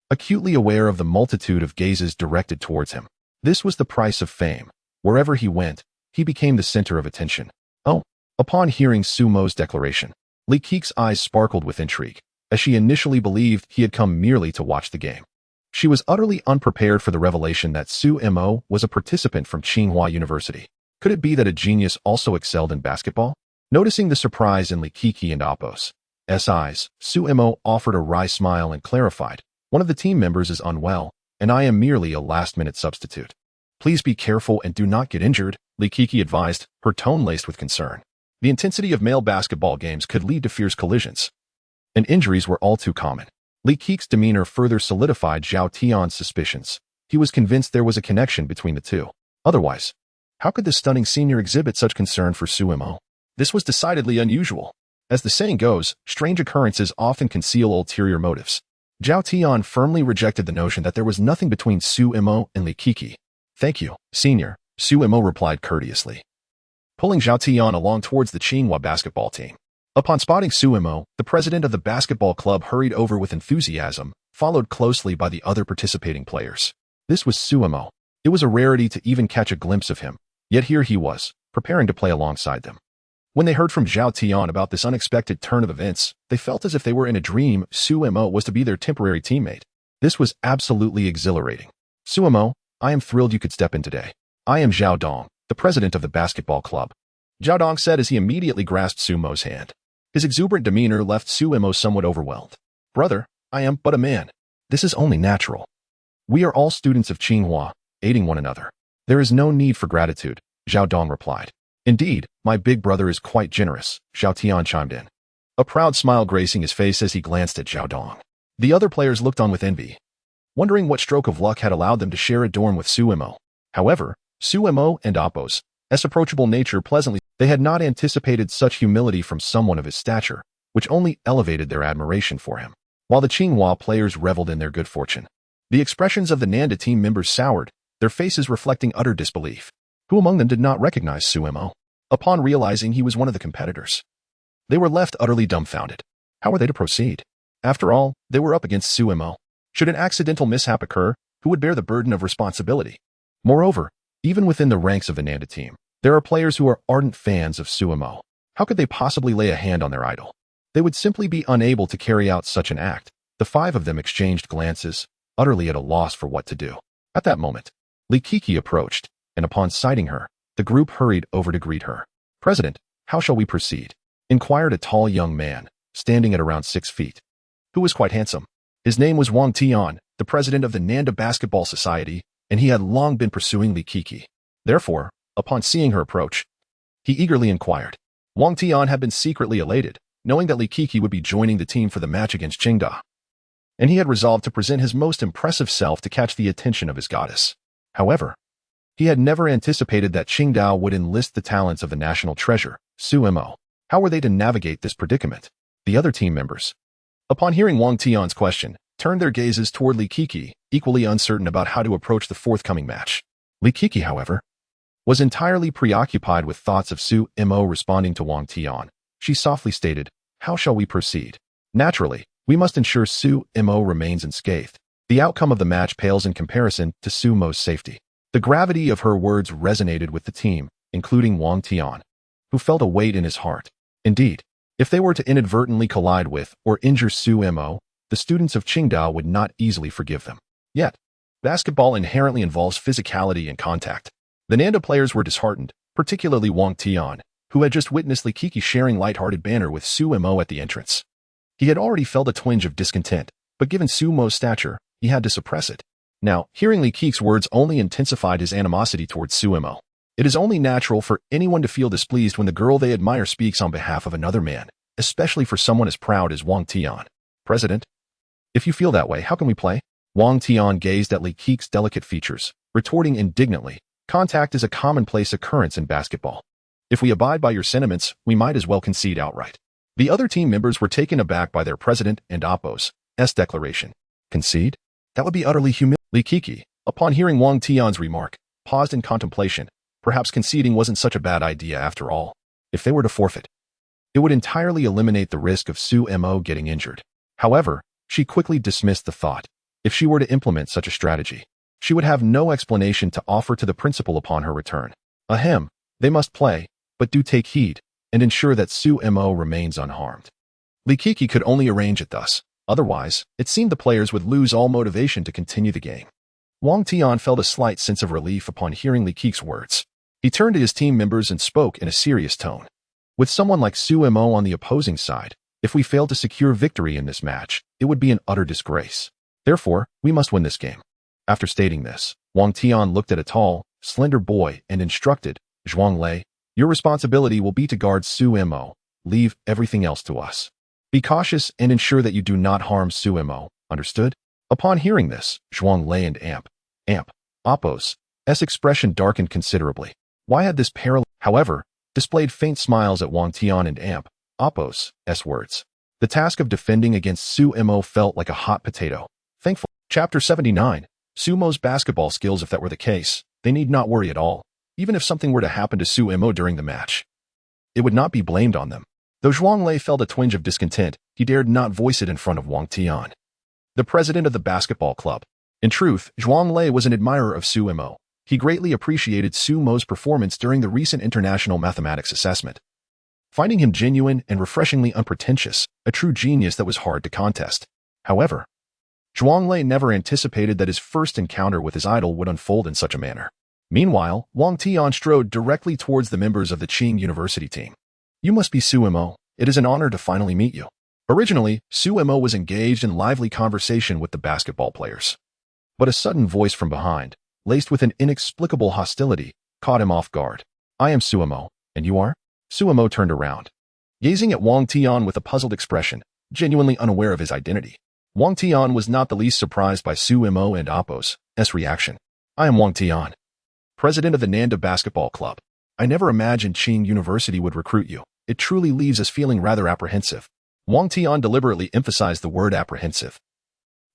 acutely aware of the multitude of gazes directed towards him. This was the price of fame. Wherever he went, he became the center of attention. Oh, upon hearing Su Mo's declaration, Li Keqi's eyes sparkled with intrigue, as she initially believed he had come merely to watch the game. She was utterly unprepared for the revelation that Su Mo was a participant from Tsinghua University. Could it be that a genius also excelled in basketball? Noticing the surprise in Li Keqi and Appo's eyes, Su Mo offered a wry smile and clarified, "One of the team members is unwell, and I am merely a last-minute substitute. Please be careful and do not get injured," Li Keqi advised, her tone laced with concern. The intensity of male basketball games could lead to fierce collisions, and injuries were all too common. Li Keqi's demeanor further solidified Zhao Tian's suspicions. He was convinced there was a connection between the two. Otherwise, how could the stunning senior exhibit such concern for Su Mo? This was decidedly unusual. As the saying goes, strange occurrences often conceal ulterior motives. Zhao Tian firmly rejected the notion that there was nothing between Su Mo and Li Keqi. "Thank you, senior," Su Mo replied courteously, pulling Zhao Tian along towards the Tsinghua basketball team. Upon spotting Su Mo, the president of the basketball club hurried over with enthusiasm, followed closely by the other participating players. This was Su Mo. It was a rarity to even catch a glimpse of him, yet here he was, preparing to play alongside them. When they heard from Zhao Tian about this unexpected turn of events, they felt as if they were in a dream. Su Mo was to be their temporary teammate. This was absolutely exhilarating. "Su Mo, I am thrilled you could step in today. I am Zhao Dong, the president of the basketball club," Zhao Dong said as he immediately grasped Su Mo's hand. His exuberant demeanor left Su Mo somewhat overwhelmed. "Brother, I am but a man. This is only natural. We are all students of Tsinghua, aiding one another. There is no need for gratitude," Zhao Dong replied. "Indeed, my big brother is quite generous," Zhao Tian chimed in, a proud smile gracing his face as he glanced at Zhao Dong. The other players looked on with envy, wondering what stroke of luck had allowed them to share a dorm with Su Mo. However, Su Mo and Appo's approachable nature pleasantly, they had not anticipated such humility from someone of his stature, which only elevated their admiration for him. While the Tsinghua players reveled in their good fortune, the expressions of the Nanda team members soured, their faces reflecting utter disbelief. Who among them did not recognize Su Mo? Upon realizing he was one of the competitors, they were left utterly dumbfounded. How were they to proceed? After all, they were up against Su Mo. Should an accidental mishap occur, who would bear the burden of responsibility? Moreover, even within the ranks of the Nanda team, there are players who are ardent fans of Su Mo. How could they possibly lay a hand on their idol? They would simply be unable to carry out such an act. The five of them exchanged glances, utterly at a loss for what to do. At that moment, Li Keqi approached, and upon sighting her, the group hurried over to greet her. "President, how shall we proceed?" inquired a tall young man, standing at around 6 feet, who was quite handsome. His name was Wang Tian, the president of the Nanda Basketball Society, and he had long been pursuing Li Keqi. Therefore, upon seeing her approach, he eagerly inquired. Wang Tian had been secretly elated, knowing that Li Keqi would be joining the team for the match against Qingda, and he had resolved to present his most impressive self to catch the attention of his goddess. However, he had never anticipated that Qingda would enlist the talents of the national treasure, Su Mo. How were they to navigate this predicament? The other team members, upon hearing Wang Tian's question, turned their gazes toward Li Keqi, equally uncertain about how to approach the forthcoming match. Li Keqi, however, was entirely preoccupied with thoughts of Su Mo. Responding to Wang Tian, she softly stated, "How shall we proceed? Naturally, we must ensure Su Mo remains unscathed. The outcome of the match pales in comparison to Su Mo's safety." The gravity of her words resonated with the team, including Wang Tian, who felt a weight in his heart. Indeed, if they were to inadvertently collide with or injure Su Mo, the students of Qingda would not easily forgive them. Yet, basketball inherently involves physicality and contact. The Nanda players were disheartened, particularly Wang Tian, who had just witnessed Li Keqi sharing light-hearted banter with Su Mo at the entrance. He had already felt a twinge of discontent, but given Su Mo's stature, he had to suppress it. Now, hearing Li Keqi's words only intensified his animosity towards Su Mo. It is only natural for anyone to feel displeased when the girl they admire speaks on behalf of another man, especially for someone as proud as Wang Tian. "President, if you feel that way, how can we play?" Wang Tian gazed at Li Keqi's delicate features, retorting indignantly, "Contact is a commonplace occurrence in basketball. If we abide by your sentiments, we might as well concede outright." The other team members were taken aback by their president and Appo's declaration. Concede? That would be utterly humiliating. Li Keqi, upon hearing Wang Tian's remark, paused in contemplation. Perhaps conceding wasn't such a bad idea after all. If they were to forfeit, it would entirely eliminate the risk of Su Mo getting injured. However, she quickly dismissed the thought. If she were to implement such a strategy, she would have no explanation to offer to the principal upon her return. Ahem, they must play, but do take heed, and ensure that Su Mo remains unharmed. Li Kiki could only arrange it thus. Otherwise, it seemed the players would lose all motivation to continue the game. Wang Tian felt a slight sense of relief upon hearing Li Kiki's words. He turned to his team members and spoke in a serious tone. With someone like Su Mo on the opposing side, if we fail to secure victory in this match, it would be an utter disgrace. Therefore, we must win this game. After stating this, Wang Tian looked at a tall, slender boy and instructed, Zhuanglei, your responsibility will be to guard Su Mo. Leave everything else to us. Be cautious and ensure that you do not harm Su Mo, understood? Upon hearing this, Zhuanglei and Apos' expression darkened considerably. Why had this pair, however, displayed faint smiles at Wang Tian and Apos' words? The task of defending against Su Mo felt like a hot potato. Thankful. Chapter 79. Su Mo's basketball skills. If that were the case, they need not worry at all. Even if something were to happen to Su Mo during the match, it would not be blamed on them. Though Zhuanglei felt a twinge of discontent, he dared not voice it in front of Wang Tian, the president of the basketball club. In truth, Zhuanglei was an admirer of Su Mo. He greatly appreciated Su Mo's performance during the recent international mathematics assessment, finding him genuine and refreshingly unpretentious, a true genius that was hard to contest. However, Zhuanglei never anticipated that his first encounter with his idol would unfold in such a manner. Meanwhile, Wang Tian strode directly towards the members of the Qing University team. You must be Su Mo. It is an honor to finally meet you. Originally, Su Mo was engaged in lively conversation with the basketball players. But a sudden voice from behind, laced with an inexplicable hostility, caught him off guard. I am Su Mo, and you are? Su Mo turned around, gazing at Wang Tian with a puzzled expression, genuinely unaware of his identity. Wang Tian was not the least surprised by Su Mo and Apos' reaction. I am Wang Tian, president of the Nanda Basketball Club. I never imagined Qing University would recruit you. It truly leaves us feeling rather apprehensive. Wang Tian deliberately emphasized the word apprehensive,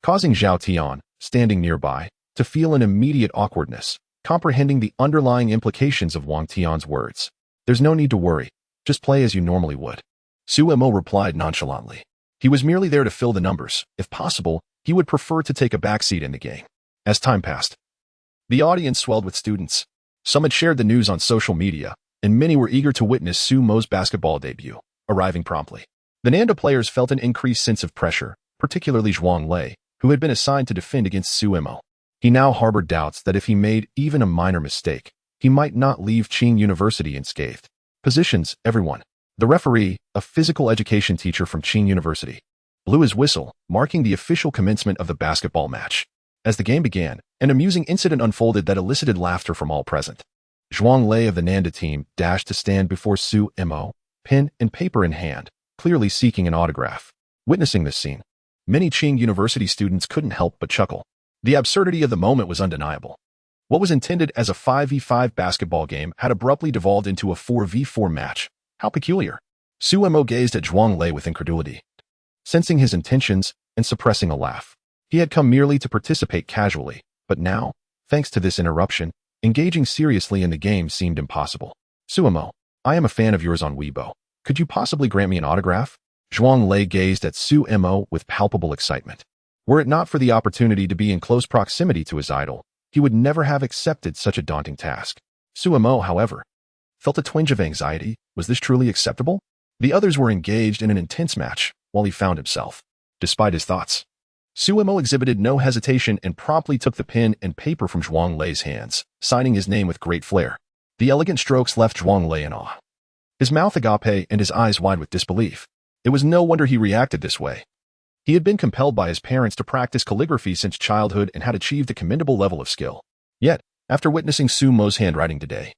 causing Zhao Tian, standing nearby, to feel an immediate awkwardness, comprehending the underlying implications of Wang Tian's words. There's no need to worry. Just play as you normally would. Su Mo replied nonchalantly. He was merely there to fill the numbers. If possible, he would prefer to take a backseat in the game. As time passed, the audience swelled with students. Some had shared the news on social media, and many were eager to witness Su Mo's basketball debut, arriving promptly. The Nanda players felt an increased sense of pressure, particularly Zhuanglei, who had been assigned to defend against Su Mo. He now harbored doubts that if he made even a minor mistake, he might not leave Qing University unscathed. Positions, everyone. The referee, a physical education teacher from Qing University, blew his whistle, marking the official commencement of the basketball match. As the game began, an amusing incident unfolded that elicited laughter from all present. Zhuanglei of the Nanda team dashed to stand before Su Mo, pen and paper in hand, clearly seeking an autograph. Witnessing this scene, many Qing University students couldn't help but chuckle. The absurdity of the moment was undeniable. What was intended as a 5v5 basketball game had abruptly devolved into a 4v4 match. How peculiar. Su Mo gazed at Zhuanglei with incredulity, sensing his intentions and suppressing a laugh. He had come merely to participate casually, but now, thanks to this interruption, engaging seriously in the game seemed impossible. Su Mo, I am a fan of yours on Weibo. Could you possibly grant me an autograph? Zhuanglei gazed at Su Mo with palpable excitement. Were it not for the opportunity to be in close proximity to his idol, he would never have accepted such a daunting task. Su Mo, however, felt a twinge of anxiety. Was this truly acceptable? The others were engaged in an intense match, while he found himself. Despite his thoughts, Su Mo exhibited no hesitation and promptly took the pen and paper from Zhuanglei's hands, signing his name with great flair. The elegant strokes left Zhuanglei in awe, his mouth agape and his eyes wide with disbelief. It was no wonder he reacted this way. He had been compelled by his parents to practice calligraphy since childhood and had achieved a commendable level of skill. Yet, after witnessing Su Mo's handwriting today,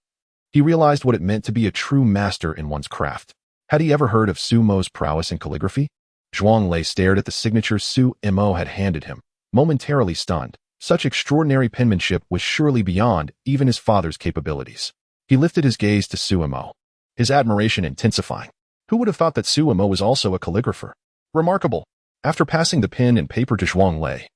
he realized what it meant to be a true master in one's craft. Had he ever heard of Su Mo's prowess in calligraphy? Zhuanglei stared at the signature Su Mo had handed him, momentarily stunned. Such extraordinary penmanship was surely beyond even his father's capabilities. He lifted his gaze to Su Mo, his admiration intensifying. Who would have thought that Su Mo was also a calligrapher? Remarkable. After passing the pen and paper to Zhuanglei,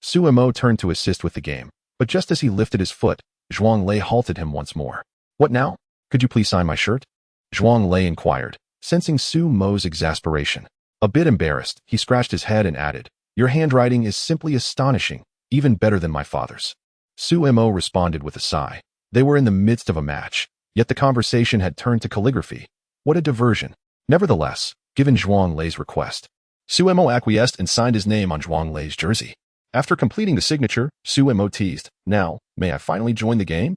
Su Mo turned to assist with the game, but just as he lifted his foot, Zhuanglei halted him once more. What now? Could you please sign my shirt? Zhuanglei inquired, sensing Su Mo's exasperation. A bit embarrassed, he scratched his head and added, Your handwriting is simply astonishing, even better than my father's. Su Mo responded with a sigh. They were in the midst of a match, yet the conversation had turned to calligraphy. What a diversion. Nevertheless, given Zhuang Lei's request. Suemo acquiesced and signed his name on Zhuang Lei's jersey. After completing the signature, Suemo teased, "Now, may I finally join the game?"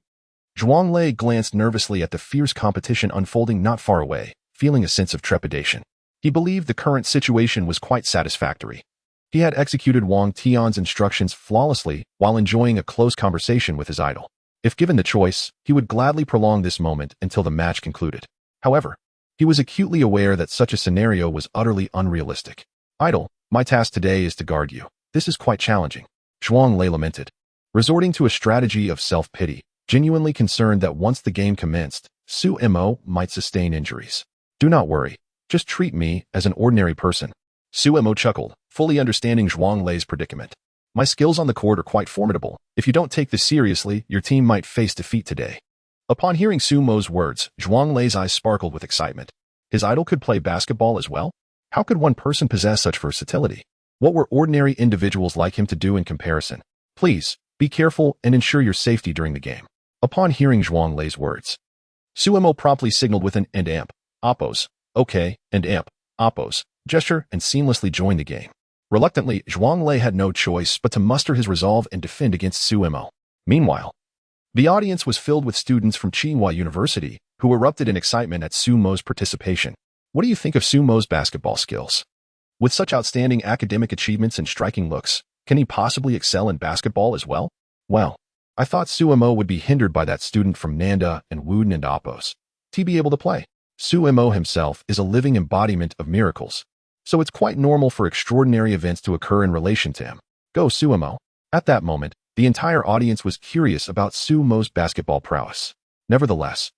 Zhuang Lei glanced nervously at the fierce competition unfolding not far away, feeling a sense of trepidation. He believed the current situation was quite satisfactory. He had executed Wang Tian's instructions flawlessly while enjoying a close conversation with his idol. If given the choice, he would gladly prolong this moment until the match concluded. However, he was acutely aware that such a scenario was utterly unrealistic. "Idol, my task today is to guard you. This is quite challenging," Zhuang Lei lamented, resorting to a strategy of self-pity, genuinely concerned that once the game commenced, Suemo might sustain injuries. "Do not worry. Just treat me as an ordinary person." Suemo chuckled, fully understanding Zhuang Lei's predicament. "My skills on the court are quite formidable. If you don't take this seriously, your team might face defeat today." Upon hearing Sumo's words, Zhuang Lei's eyes sparkled with excitement. His idol could play basketball as well? How could one person possess such versatility? What were ordinary individuals like him to do in comparison? "Please, be careful and ensure your safety during the game." Upon hearing Zhuang Lei's words, Suemo promptly signaled with an "and amp, oppos, okay, and amp, oppos" gesture and seamlessly joined the game. Reluctantly, Zhuang Lei had no choice but to muster his resolve and defend against Suemo. Meanwhile, the audience was filled with students from Tsinghua University who erupted in excitement at Sumo's participation. What do you think of Sumo's basketball skills? With such outstanding academic achievements and striking looks, can he possibly excel in basketball as well? Well, I thought Suemo would be hindered by that student from Nanda and Wuden and Oppos to be able to play. Suemo himself is a living embodiment of miracles, so it's quite normal for extraordinary events to occur in relation to him. Go Suemo. At that moment, the entire audience was curious about Sumo's basketball prowess. Nevertheless,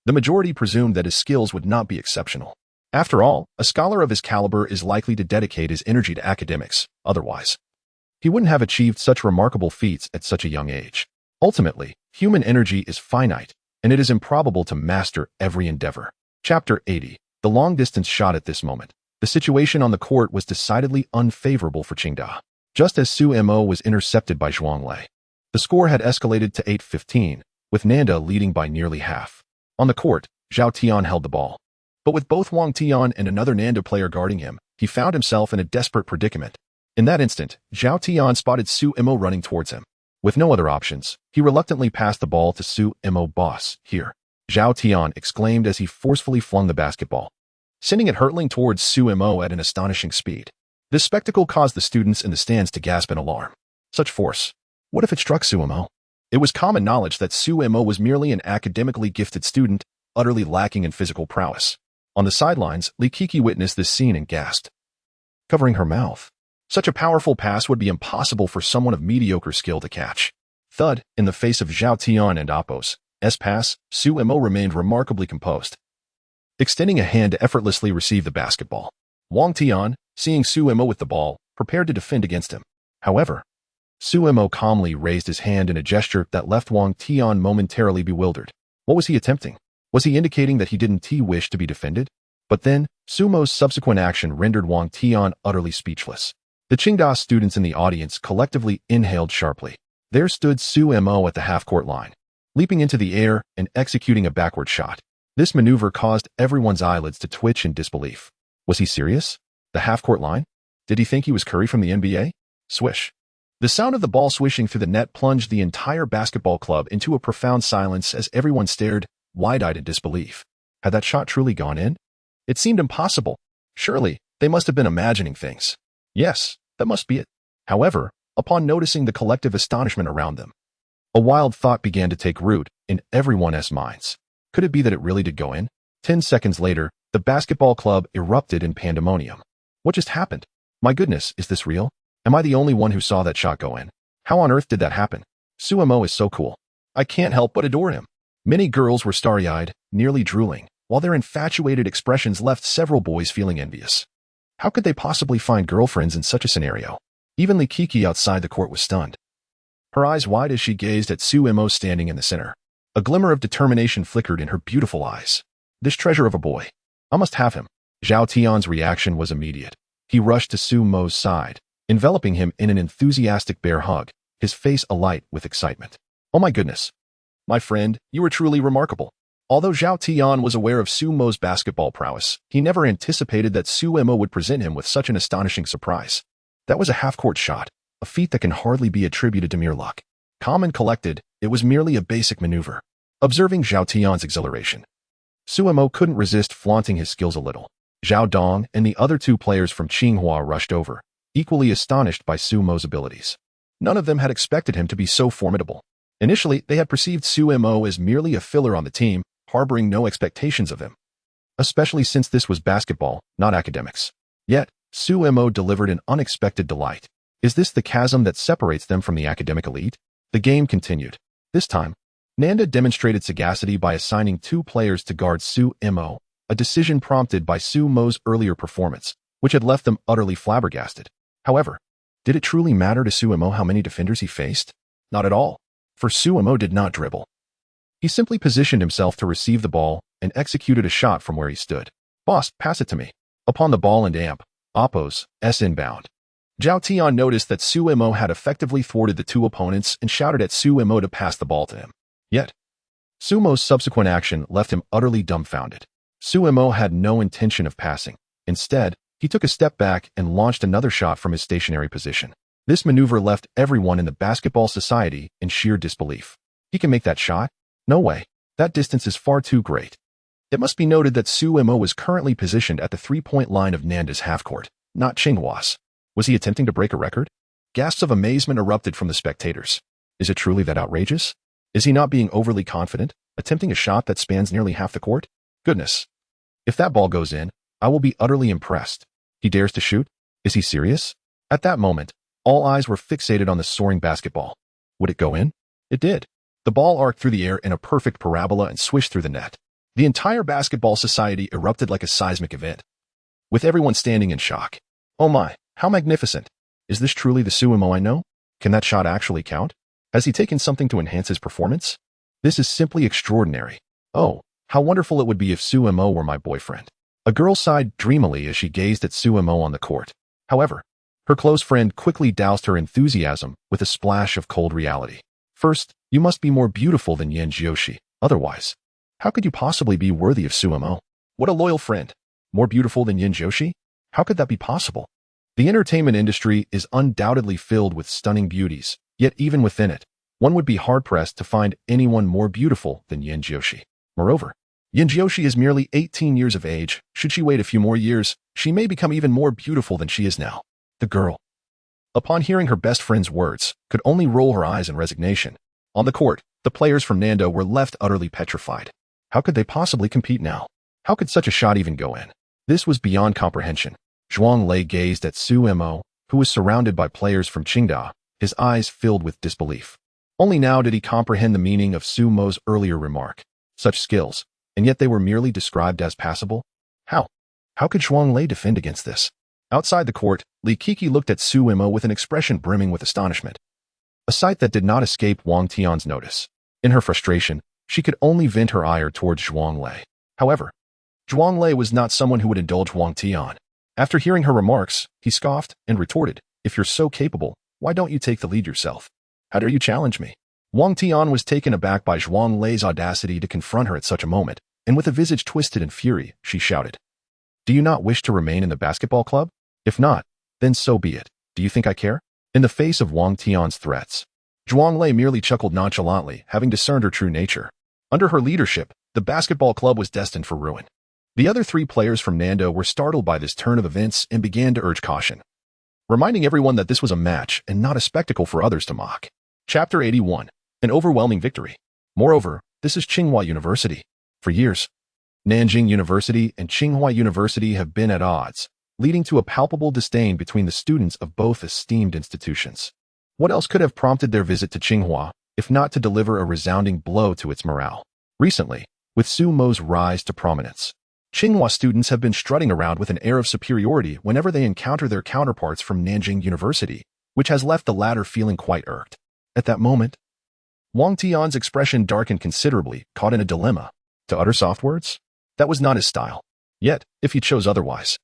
the majority presumed that his skills would not be exceptional. After all, a scholar of his caliber is likely to dedicate his energy to academics. Otherwise, he wouldn't have achieved such remarkable feats at such a young age. Ultimately, human energy is finite, and it is improbable to master every endeavor. Chapter 80. The long-distance shot. At this moment, the situation on the court was decidedly unfavorable for Qingda. Just as Suemo was intercepted by Zhuang Lei, the score had escalated to 8-15, with Nanda leading by nearly half. On the court, Zhao Tian held the ball. But with both Wang Tian and another Nanda player guarding him, he found himself in a desperate predicament. In that instant, Zhao Tian spotted Suemo running towards him. With no other options, he reluctantly passed the ball to Suemo. "Boss, here," Zhao Tian exclaimed as he forcefully flung the basketball, sending it hurtling towards Suemo at an astonishing speed. This spectacle caused the students in the stands to gasp in alarm. Such force. What if it struck Suemo? It was common knowledge that Suemo was merely an academically gifted student, utterly lacking in physical prowess. On the sidelines, Li Kiki witnessed this scene and gasped, covering her mouth. Such a powerful pass would be impossible for someone of mediocre skill to catch. Thud, in the face of Zhao Tian and Oppos' pass, Suemo remained remarkably composed, extending a hand to effortlessly receive the basketball. Wang Tian, seeing Suemo with the ball, prepared to defend against him. However, Suemo calmly raised his hand in a gesture that left Wang Tian momentarily bewildered. What was he attempting? Was he indicating that he didn't wish to be defended? But then, Sumo's subsequent action rendered Wang Tian utterly speechless. The Qingda students in the audience collectively inhaled sharply. There stood Suemo at the half-court line, leaping into the air and executing a backward shot. This maneuver caused everyone's eyelids to twitch in disbelief. Was he serious? The half-court line? Did he think he was Curry from the NBA? Swish. The sound of the ball swishing through the net plunged the entire basketball club into a profound silence as everyone stared, wide-eyed in disbelief. Had that shot truly gone in? It seemed impossible. Surely, they must have been imagining things. Yes, that must be it. However, upon noticing the collective astonishment around them, a wild thought began to take root in everyone's minds. Could it be that it really did go in? 10 seconds later, the basketball club erupted in pandemonium. What just happened? My goodness, is this real? Am I the only one who saw that shot go in? How on earth did that happen? Suemo is so cool. I can't help but adore him. Many girls were starry-eyed, nearly drooling, while their infatuated expressions left several boys feeling envious. How could they possibly find girlfriends in such a scenario? Even Li Kiki outside the court was stunned, her eyes wide as she gazed at Suemo standing in the center. A glimmer of determination flickered in her beautiful eyes. This treasure of a boy. I must have him. Zhao Tian's reaction was immediate. He rushed to Suemo's side, enveloping him in an enthusiastic bear hug, his face alight with excitement. Oh my goodness. My friend, you are truly remarkable. Although Zhao Tian was aware of Su Mo's basketball prowess, he never anticipated that Su Mo would present him with such an astonishing surprise. That was a half-court shot, a feat that can hardly be attributed to mere luck. Calm and collected, it was merely a basic maneuver. Observing Zhao Tian's exhilaration, Su Mo couldn't resist flaunting his skills a little. Zhao Dong and the other two players from Tsinghua rushed over, equally astonished by Su Mo's abilities. None of them had expected him to be so formidable. Initially, they had perceived Su Mo as merely a filler on the team, harboring no expectations of him. Especially since this was basketball, not academics. Yet, Su Mo delivered an unexpected delight. Is this the chasm that separates them from the academic elite? The game continued. This time, Nanda demonstrated sagacity by assigning 2 players to guard Su Mo, a decision prompted by Su Mo's earlier performance, which had left them utterly flabbergasted. However, did it truly matter to Su Mo how many defenders he faced? Not at all, for Su Mo did not dribble. He simply positioned himself to receive the ball and executed a shot from where he stood. Boss, pass it to me. Upon the ball and amp, Oppo's S inbound. Zhao Tian noticed that Su Mo had effectively thwarted the 2 opponents and shouted at Su Mo to pass the ball to him. Yet, Su Mo's subsequent action left him utterly dumbfounded. Su Mo had no intention of passing. Instead, he took a step back and launched another shot from his stationary position. This maneuver left everyone in the basketball society in sheer disbelief. He can make that shot? No way. That distance is far too great. It must be noted that Su Mo was currently positioned at the 3-point line of Nanda's half-court, not Tsinghua's. Was he attempting to break a record? Gasps of amazement erupted from the spectators. Is it truly that outrageous? Is he not being overly confident, attempting a shot that spans nearly half the court? Goodness. If that ball goes in, I will be utterly impressed. He dares to shoot? Is he serious? At that moment, all eyes were fixated on the soaring basketball. Would it go in? It did. The ball arced through the air in a perfect parabola and swished through the net. The entire basketball society erupted like a seismic event, with everyone standing in shock. Oh my, how magnificent. Is this truly the Su Mo I know? Can that shot actually count? Has he taken something to enhance his performance? This is simply extraordinary. Oh, how wonderful it would be if Su Mo were my boyfriend. A girl sighed dreamily as she gazed at Su Mo on the court. However, her close friend quickly doused her enthusiasm with a splash of cold reality. First, you must be more beautiful than Yan Jiushi. Otherwise, how could you possibly be worthy of Su Mo? What a loyal friend. More beautiful than Yan Jiushi? How could that be possible? The entertainment industry is undoubtedly filled with stunning beauties, yet even within it, one would be hard-pressed to find anyone more beautiful than Yan Jiushi. Moreover, Yan Jiushi is merely 18 years of age. Should she wait a few more years, she may become even more beautiful than she is now. The girl, upon hearing her best friend's words, could only roll her eyes in resignation. On the court, the players from Nando were left utterly petrified. How could they possibly compete now? How could such a shot even go in? This was beyond comprehension. Zhuang Lei gazed at Su Mo, who was surrounded by players from Qingda, his eyes filled with disbelief. Only now did he comprehend the meaning of Su Mo's earlier remark. Such skills, and yet they were merely described as passable? How? How could Zhuang Lei defend against this? Outside the court, Li Kiki looked at Su Mo with an expression brimming with astonishment. A sight that did not escape Wang Tian's notice. In her frustration, she could only vent her ire towards Zhuang Lei. However, Zhuang Lei was not someone who would indulge Wang Tian. After hearing her remarks, he scoffed and retorted, "If you're so capable, why don't you take the lead yourself? How dare you challenge me?" Wang Tian was taken aback by Zhuang Lei's audacity to confront her at such a moment, and with a visage twisted in fury, she shouted, "Do you not wish to remain in the basketball club? If not, then so be it. Do you think I care?" In the face of Wang Tian's threats, Zhuang Lei merely chuckled nonchalantly, having discerned her true nature. Under her leadership, the basketball club was destined for ruin. The other 3 players from Nando were startled by this turn of events and began to urge caution, reminding everyone that this was a match and not a spectacle for others to mock. Chapter 81. An overwhelming victory. Moreover, this is Tsinghua University. For years, Nanjing University and Tsinghua University have been at odds, leading to a palpable disdain between the students of both esteemed institutions. What else could have prompted their visit to Tsinghua, if not to deliver a resounding blow to its morale? Recently, with Su Mo's rise to prominence, Tsinghua students have been strutting around with an air of superiority whenever they encounter their counterparts from Nanjing University, which has left the latter feeling quite irked. At that moment, Wang Tian's expression darkened considerably, caught in a dilemma. To utter soft words? That was not his style. Yet, if he chose otherwise,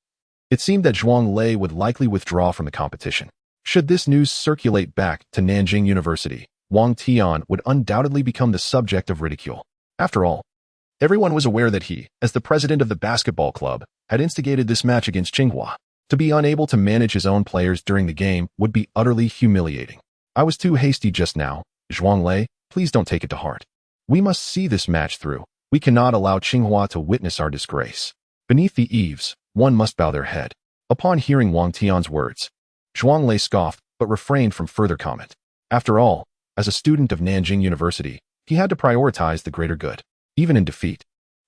it seemed that Zhuang Lei would likely withdraw from the competition. Should this news circulate back to Nanjing University, Wang Tian would undoubtedly become the subject of ridicule. After all, Everyone was aware that he, as the president of the basketball club, had instigated this match against Tsinghua. To be unable to manage his own players during the game would be utterly humiliating. I was too hasty just now. Zhuanglei, please don't take it to heart. We must see this match through. We cannot allow Tsinghua to witness our disgrace. Beneath the eaves, one must bow their head. Upon hearing Wang Tian's words, Zhuanglei scoffed but refrained from further comment. After all, as a student of Nanjing University, he had to prioritize the greater good. Even in defeat,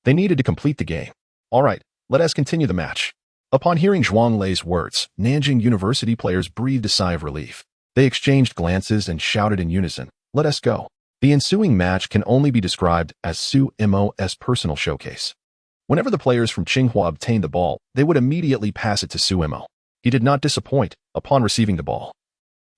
they needed to complete the game. All right, let us continue the match. Upon hearing Zhuanglei's words, Nanjing University players breathed a sigh of relief. They exchanged glances and shouted in unison, "Let us go." The ensuing match can only be described as Su Mo's personal showcase. Whenever the players from Tsinghua obtained the ball, they would immediately pass it to Su Mo. He did not disappoint upon receiving the ball.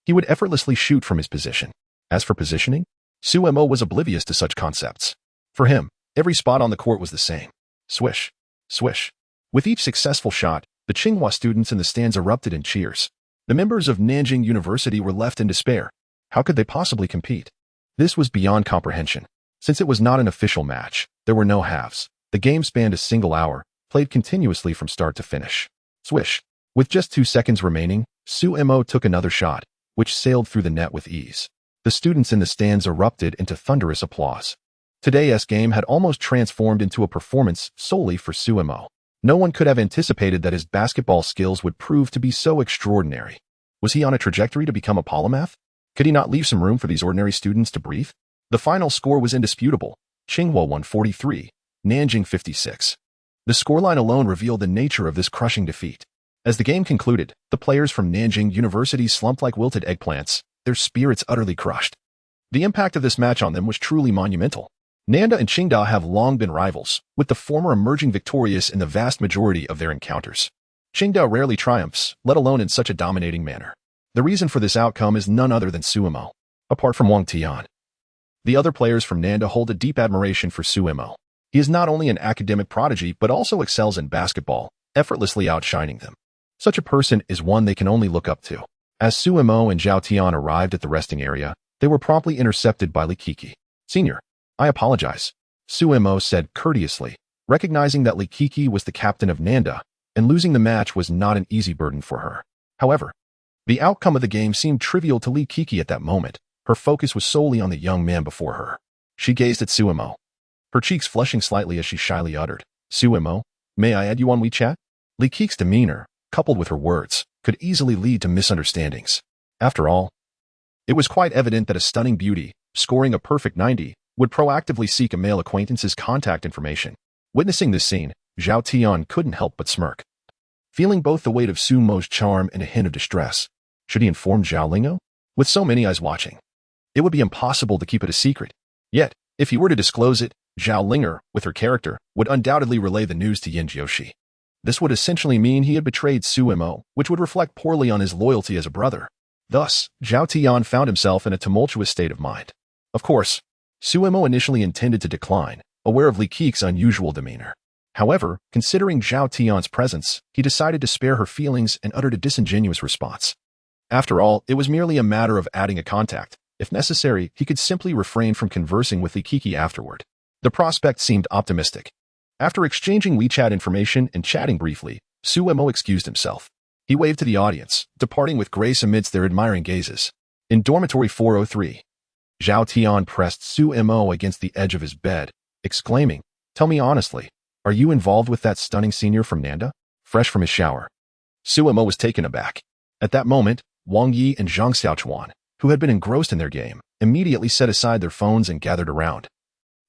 He would effortlessly shoot from his position. As for positioning, Su Mo was oblivious to such concepts. For him, every spot on the court was the same. Swish, swish. With each successful shot, the Tsinghua students in the stands erupted in cheers. The members of Nanjing University were left in despair. How could they possibly compete? This was beyond comprehension. Since it was not an official match, there were no halves. The game spanned a single hour, played continuously from start to finish. Swish. With just 2 seconds remaining, Su Mo took another shot, which sailed through the net with ease. The students in the stands erupted into thunderous applause. Today's game had almost transformed into a performance solely for Su Mo. No one could have anticipated that his basketball skills would prove to be so extraordinary. Was he on a trajectory to become a polymath? Could he not leave some room for these ordinary students to breathe? The final score was indisputable. Tsinghua 143, Nanjing 56. The scoreline alone revealed the nature of this crushing defeat. As the game concluded, the players from Nanjing University slumped like wilted eggplants, their spirits utterly crushed. The impact of this match on them was truly monumental. Nanda and Qingda have long been rivals, with the former emerging victorious in the vast majority of their encounters. Qingda rarely triumphs, let alone in such a dominating manner. The reason for this outcome is none other than Su Mo. Apart from Wang Tian, the other players from Nanda hold a deep admiration for Su Mo. He is not only an academic prodigy but also excels in basketball, effortlessly outshining them. Such a person is one they can only look up to. As Su Mo and Zhao Tian arrived at the resting area, they were promptly intercepted by Li Kiki. "Senior, I apologize," Su Mo said courteously, recognizing that Li Kiki was the captain of Nanda, and losing the match was not an easy burden for her. However, the outcome of the game seemed trivial to Li Kiki at that moment. Her focus was solely on the young man before her. She gazed at Su Mo, her cheeks flushing slightly as she shyly uttered, "Su Mo, may I add you on WeChat?" Li Kiki's demeanor, coupled with her words, could easily lead to misunderstandings. After all, it was quite evident that a stunning beauty, scoring a perfect 90, would proactively seek a male acquaintance's contact information. Witnessing this scene, Zhao Tian couldn't help but smirk. Feeling both the weight of Su Mo's charm and a hint of distress, should he inform Zhao Lingo? With so many eyes watching, it would be impossible to keep it a secret. Yet, if he were to disclose it, Zhao Linger, with her character, would undoubtedly relay the news to Yin Jiushi. This would essentially mean he had betrayed Su Mo, which would reflect poorly on his loyalty as a brother. Thus, Zhao Tian found himself in a tumultuous state of mind. Of course, Su Mo initially intended to decline, aware of Li Kiki's unusual demeanor. However, considering Zhao Tian's presence, he decided to spare her feelings and uttered a disingenuous response. After all, it was merely a matter of adding a contact. If necessary, he could simply refrain from conversing with Li Kiki afterward. The prospect seemed optimistic. After exchanging WeChat information and chatting briefly, Su Mo excused himself. He waved to the audience, departing with grace amidst their admiring gazes. In dormitory 403, Zhao Tian pressed Su Mo against the edge of his bed, exclaiming, "Tell me honestly, are you involved with that stunning senior from Nanda?" Fresh from his shower, Su Mo was taken aback. At that moment, Wang Yi and Zhang Xiaochuan, who had been engrossed in their game, immediately set aside their phones and gathered around,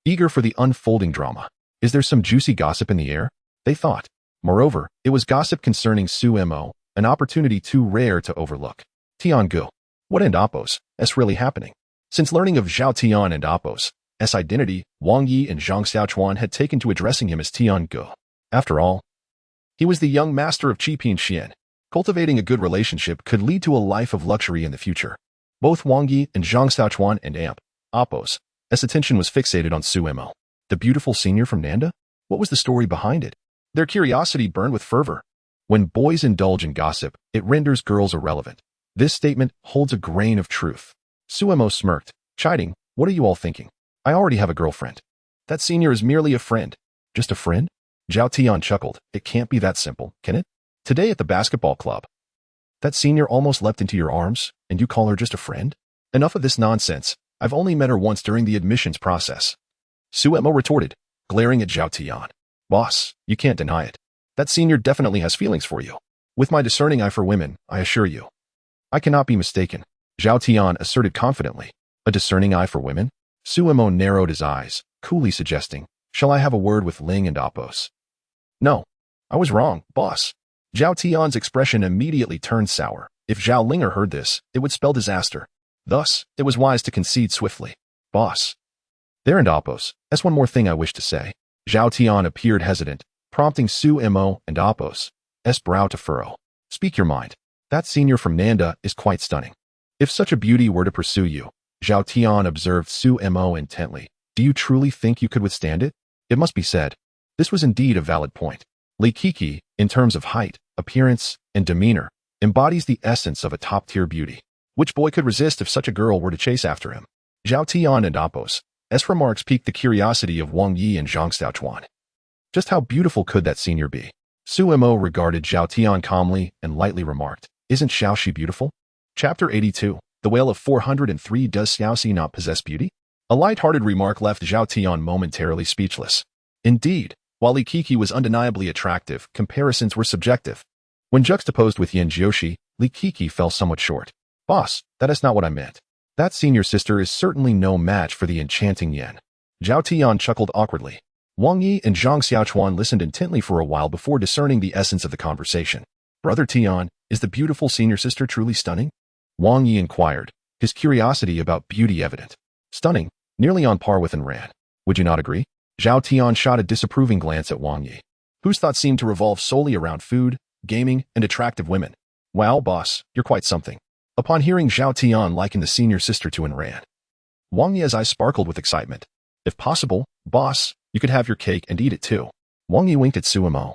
eager for the unfolding drama. Is there some juicy gossip in the air? They thought. Moreover, it was gossip concerning Su Mo, an opportunity too rare to overlook. Tiangu. What and Appo's really happening? Since learning of Zhao Tian and Appo's identity, Wang Yi and Zhang Xiaochuan had taken to addressing him as Tiangu. After all, he was the young master of Qiping Xian. Cultivating a good relationship could lead to a life of luxury in the future. Both Wang Yi and Zhang Xiaochuan and Appo's attention was fixated on Su Mo. The beautiful senior from Nanda? What was the story behind it? Their curiosity burned with fervor. When boys indulge in gossip, it renders girls irrelevant. This statement holds a grain of truth. Su Mo smirked, chiding, "What are you all thinking? I already have a girlfriend." That senior is merely a friend. Just a friend? Zhao Tian chuckled. It can't be that simple, can it? Today at the basketball club, that senior almost leapt into your arms, and you call her just a friend? Enough of this nonsense. I've only met her once during the admissions process. Suemo retorted, glaring at Zhao Tian. Boss, you can't deny it. That senior definitely has feelings for you. With my discerning eye for women, I assure you. I cannot be mistaken, Zhao Tian asserted confidently. A discerning eye for women? Suemo narrowed his eyes, coolly suggesting, shall I have a word with Ling and Apos? No. I was wrong, boss. Zhao Tian's expression immediately turned sour. If Zhao Linger heard this, it would spell disaster. Thus, it was wise to concede swiftly. Boss. There and Apos, that's one more thing I wish to say. Zhao Tian appeared hesitant, prompting Suemo and Apos' brow to furrow. Speak your mind. That senior from Nanda is quite stunning. If such a beauty were to pursue you, Zhao Tian observed Suemo intently. Do you truly think you could withstand it? It must be said, this was indeed a valid point. Li Kiki, in terms of height, appearance, and demeanor, embodies the essence of a top-tier beauty. Which boy could resist if such a girl were to chase after him? Zhao Tian and Apos' remarks piqued the curiosity of Wang Yi and Zhang Xiaochuan. Just how beautiful could that senior be? Suemo regarded Zhao Tian calmly and lightly remarked, isn't Xiaoxi beautiful? Chapter 82, The Whale of 403. Does Xiaoxi not possess beauty? A light-hearted remark left Zhao Tian momentarily speechless. Indeed, while Li Kiki was undeniably attractive, comparisons were subjective. When juxtaposed with Yin Jiushi, Li Kiki fell somewhat short. Boss, that is not what I meant. That senior sister is certainly no match for the enchanting Yin. Zhao Tian chuckled awkwardly. Wang Yi and Zhang Xiaochuan listened intently for a while before discerning the essence of the conversation. Brother Tian, is the beautiful senior sister truly stunning? Wang Yi inquired, his curiosity about beauty evident. Stunning, nearly on par with Ran. Would you not agree? Zhao Tian shot a disapproving glance at Wang Yi, whose thoughts seemed to revolve solely around food, gaming, and attractive women. Wow, boss, you're quite something. Upon hearing Zhao Tian liken the senior sister to Ran, Wang Yi's eyes sparkled with excitement. If possible, boss, you could have your cake and eat it too. Wang Yi winked at Suemo,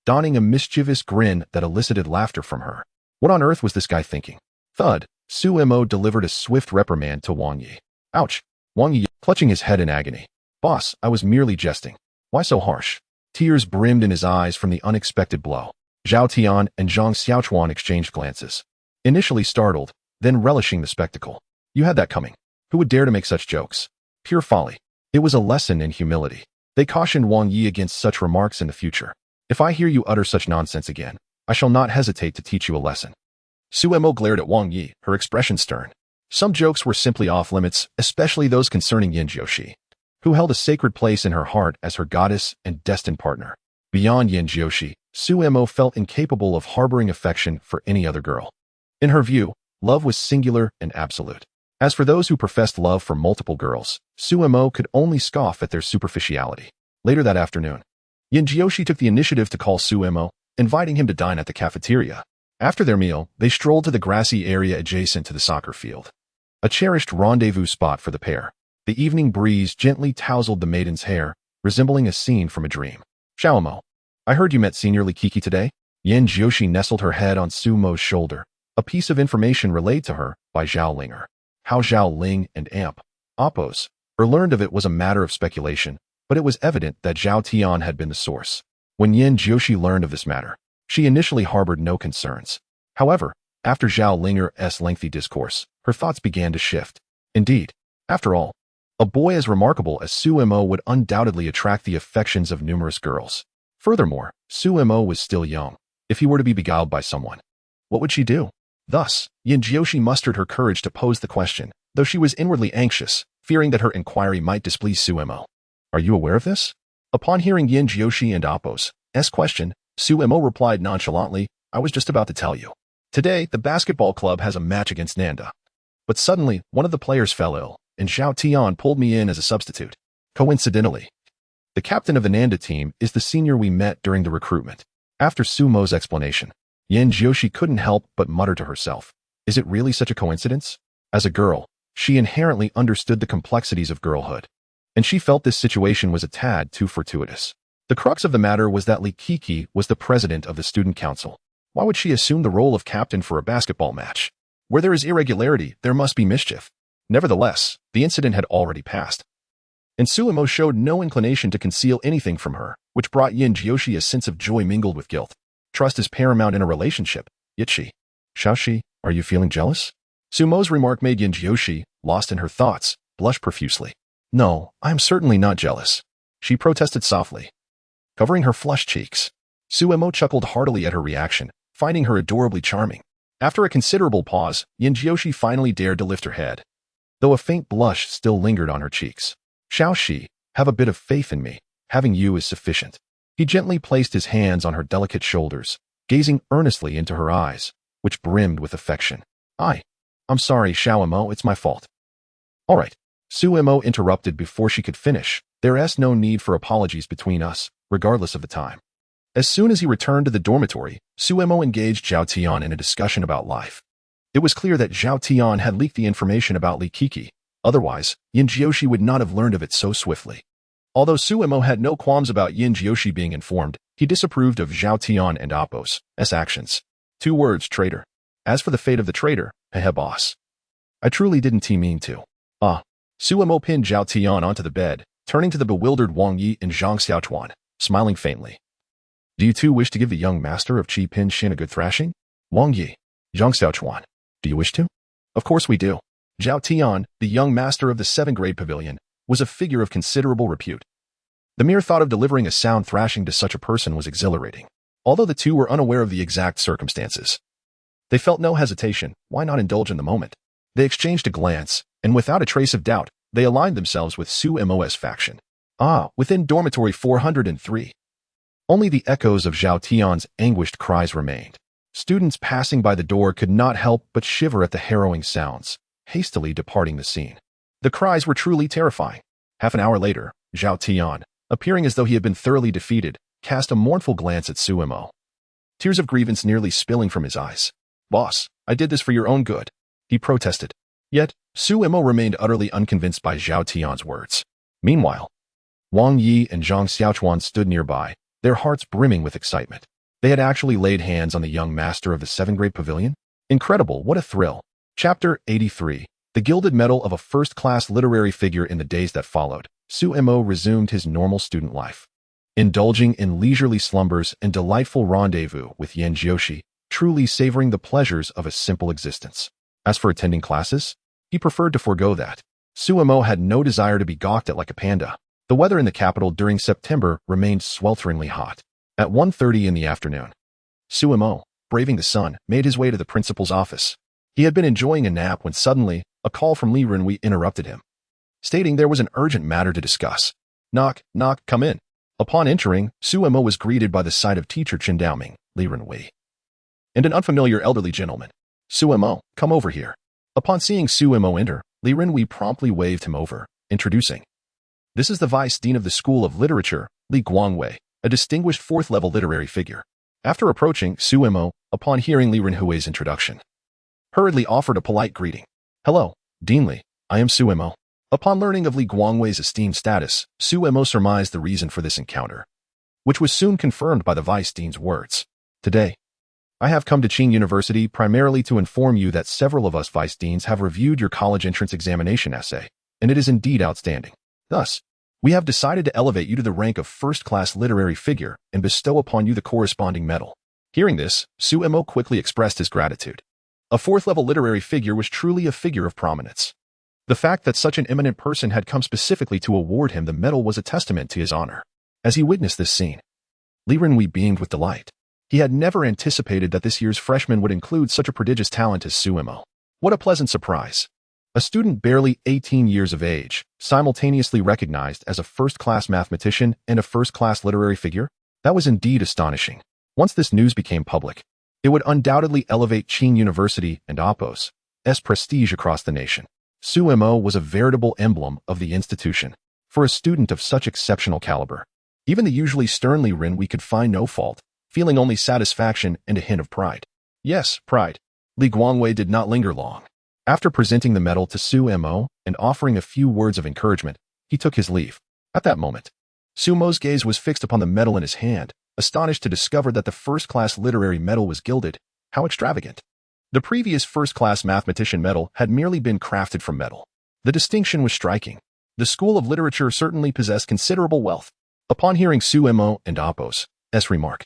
donning a mischievous grin that elicited laughter from her. What on earth was this guy thinking? Thud, Suemo delivered a swift reprimand to Wang Yi. Ouch, Wang Yi, clutching his head in agony. Boss, I was merely jesting. Why so harsh? Tears brimmed in his eyes from the unexpected blow. Zhao Tian and Zhang Xiaochuan exchanged glances. Initially startled, then relishing the spectacle. You had that coming. Who would dare to make such jokes? Pure folly. It was a lesson in humility. They cautioned Wang Yi against such remarks in the future. If I hear you utter such nonsense again, I shall not hesitate to teach you a lesson. Suemo glared at Wang Yi, her expression stern. Some jokes were simply off limits, especially those concerning Yin Jiushi, who held a sacred place in her heart as her goddess and destined partner. Beyond Yin Jiushi, Suemo felt incapable of harboring affection for any other girl. In her view, love was singular and absolute. As for those who professed love for multiple girls, Suemo could only scoff at their superficiality. Later that afternoon, Yin Jiushi took the initiative to call Suemo, inviting him to dine at the cafeteria. After their meal, they strolled to the grassy area adjacent to the soccer field, a cherished rendezvous spot for the pair. The evening breeze gently tousled the maiden's hair, resembling a scene from a dream. Xiaomo, I heard you met Senior Li Kiki today? Yin Jiushi nestled her head on Sumo's shoulder, a piece of information relayed to her by Zhao Linger. How Zhao Ling and Apos learned of it was a matter of speculation, but it was evident that Zhao Tian had been the source. When Yin Jiushi learned of this matter, she initially harbored no concerns. However, after Zhao Linger's lengthy discourse, her thoughts began to shift. Indeed, after all, a boy as remarkable as Suemo would undoubtedly attract the affections of numerous girls. Furthermore, Suemo was still young. If he were to be beguiled by someone, what would she do? Thus, Yin Jiushi mustered her courage to pose the question, though she was inwardly anxious, fearing that her inquiry might displease Suemo. Are you aware of this? Upon hearing Yin Jiushi and Apos' question, Suemo replied nonchalantly, I was just about to tell you. Today, the basketball club has a match against Nanda. But suddenly, one of the players fell ill, and Zhao Tian pulled me in as a substitute. Coincidentally, the captain of the Nanda team is the senior we met during the recruitment. After Sumo's explanation, Yin Jiushi couldn't help but mutter to herself, is it really such a coincidence? As a girl, she inherently understood the complexities of girlhood, and she felt this situation was a tad too fortuitous. The crux of the matter was that Li Kiki was the president of the student council. Why would she assume the role of captain for a basketball match? Where there is irregularity, there must be mischief. Nevertheless, the incident had already passed. and Suemo showed no inclination to conceal anything from her, which brought Yin Jiushi a sense of joy mingled with guilt. Trust is paramount in a relationship, Yichi. Xiaoxi, are you feeling jealous? Sumo's remark made Yin Jiushi, lost in her thoughts, blush profusely. No, I am certainly not jealous, she protested softly, covering her flushed cheeks. Suemo chuckled heartily at her reaction, finding her adorably charming. After a considerable pause, Yin Jiushi finally dared to lift her head, though a faint blush still lingered on her cheeks. Xiaoxi, have a bit of faith in me. Having you is sufficient. He gently placed his hands on her delicate shoulders, gazing earnestly into her eyes, which brimmed with affection. I'm sorry, Xiaomo, it's my fault. All right. Suemo interrupted before she could finish. There's no need for apologies between us, regardless of the time. As soon as he returned to the dormitory, Suemo engaged Zhao Tian in a discussion about life. It was clear that Zhao Tian had leaked the information about Li Kiki. Otherwise, Yin Jiushi would not have learned of it so swiftly. Although Suemo had no qualms about Yin Jiushi being informed, he disapproved of Zhao Tian and Appo's actions. 2 words, traitor. As for the fate of the traitor, boss. I truly didn't mean to. Suemo pinned Zhao Tian onto the bed, turning to the bewildered Wang Yi and Zhang Xiaochuan, smiling faintly. Do you two wish to give the young master of Qi Pin Shin a good thrashing? Wang Yi, Zhang Xiaochuan, do you wish to? Of course we do. Zhao Tian, the young master of the 7th grade pavilion, was a figure of considerable repute. The mere thought of delivering a sound thrashing to such a person was exhilarating. Although the two were unaware of the exact circumstances, they felt no hesitation. Why not indulge in the moment? They exchanged a glance, and without a trace of doubt, they aligned themselves with Suemo's faction. Within dormitory 403. Only the echoes of Zhao Tian's anguished cries remained. Students passing by the door could not help but shiver at the harrowing sounds, hastily departing the scene. The cries were truly terrifying. Half an hour later, Zhao Tian, appearing as though he had been thoroughly defeated, cast a mournful glance at Suemo. Tears of grievance nearly spilling from his eyes. Boss, I did this for your own good, he protested. Yet, Suemo remained utterly unconvinced by Zhao Tian's words. Meanwhile, Wang Yi and Zhang Xiaochuan stood nearby, their hearts brimming with excitement. They had actually laid hands on the young master of the 7th grade pavilion? Incredible, what a thrill. Chapter 83. The gilded medal of a first-class literary figure. In the days that followed, Suemo resumed his normal student life, indulging in leisurely slumbers and delightful rendezvous with Yin Jiushi, truly savoring the pleasures of a simple existence. As for attending classes, he preferred to forego that. Suemo had no desire to be gawked at like a panda. The weather in the capital during September remained swelteringly hot. At 1:30 in the afternoon, Suemo, braving the sun, made his way to the principal's office. He had been enjoying a nap when suddenly, a call from Li Renwei interrupted him, stating there was an urgent matter to discuss. Knock, knock, come in. Upon entering, Suemo was greeted by the sight of teacher Chen Daoming, Li Renwei, and an unfamiliar elderly gentleman. Suemo, come over here. Upon seeing Suemo enter, Li Renwei promptly waved him over, introducing. This is the Vice Dean of the School of Literature, Li Guangwei, a distinguished 4th-level literary figure. After approaching, Suemo, upon hearing Li Renwei's introduction, hurriedly offered a polite greeting. Hello, Dean Li, I am Suemo. Upon learning of Li Guangwei's esteemed status, Suemo surmised the reason for this encounter, which was soon confirmed by the Vice Dean's words. Today, I have come to Qing University primarily to inform you that several of us Vice Deans have reviewed your college entrance examination essay, and it is indeed outstanding. Thus, we have decided to elevate you to the rank of first-class literary figure and bestow upon you the corresponding medal. Hearing this, Suemo quickly expressed his gratitude. A 4th-level literary figure was truly a figure of prominence. The fact that such an eminent person had come specifically to award him the medal was a testament to his honor. As he witnessed this scene, Li Renwei beamed with delight. He had never anticipated that this year's freshman would include such a prodigious talent as Suemo. What a pleasant surprise. A student barely 18 years of age, simultaneously recognized as a first-class mathematician and a first-class literary figure? That was indeed astonishing. Once this news became public, it would undoubtedly elevate Qing University and Appo's prestige across the nation. Suemo was a veritable emblem of the institution. For a student of such exceptional caliber, even the usually stern Li Renwei could find no fault, feeling only satisfaction and a hint of pride. Yes, pride. Li Guangwei did not linger long. After presenting the medal to Suemo and offering a few words of encouragement, he took his leave. At that moment, Suemo's gaze was fixed upon the medal in his hand, astonished to discover that the first-class literary medal was gilded. How extravagant. The previous first-class mathematician medal had merely been crafted from metal. The distinction was striking. The School of Literature certainly possessed considerable wealth. Upon hearing Su Mo and Apos' remark,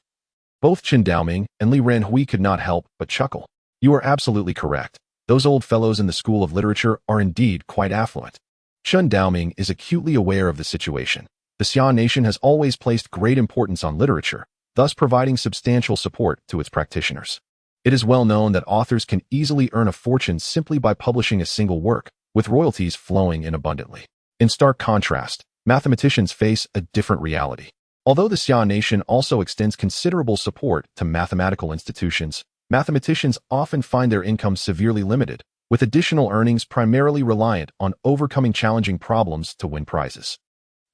both Chen Daoming and Li Renhui could not help but chuckle. You are absolutely correct. Those old fellows in the School of Literature are indeed quite affluent. Chen Daoming is acutely aware of the situation. The Xia nation has always placed great importance on literature, thus providing substantial support to its practitioners. It is well known that authors can easily earn a fortune simply by publishing a single work, with royalties flowing in abundantly. In stark contrast, mathematicians face a different reality. Although the Xia nation also extends considerable support to mathematical institutions, mathematicians often find their income severely limited, with additional earnings primarily reliant on overcoming challenging problems to win prizes.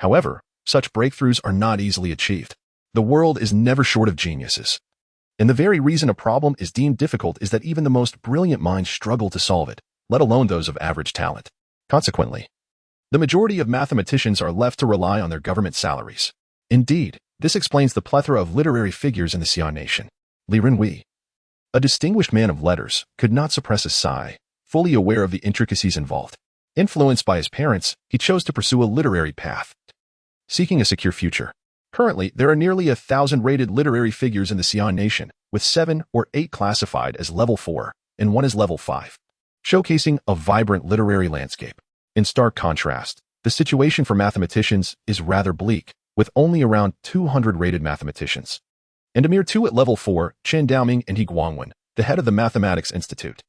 However, such breakthroughs are not easily achieved. The world is never short of geniuses. And the very reason a problem is deemed difficult is that even the most brilliant minds struggle to solve it, let alone those of average talent. Consequently, the majority of mathematicians are left to rely on their government salaries. Indeed, this explains the plethora of literary figures in the Xia nation. Li Renhui, a distinguished man of letters, could not suppress a sigh, fully aware of the intricacies involved. Influenced by his parents, he chose to pursue a literary path, seeking a secure future. Currently, there are nearly 1,000 rated literary figures in the Xia nation, with 7 or 8 classified as level 4 and 1 as level 5, showcasing a vibrant literary landscape. In stark contrast, the situation for mathematicians is rather bleak, with only around 200 rated mathematicians, and a mere 2 at level 4, Chen Daoming and He Guangwen, the head of the Mathematics Institute.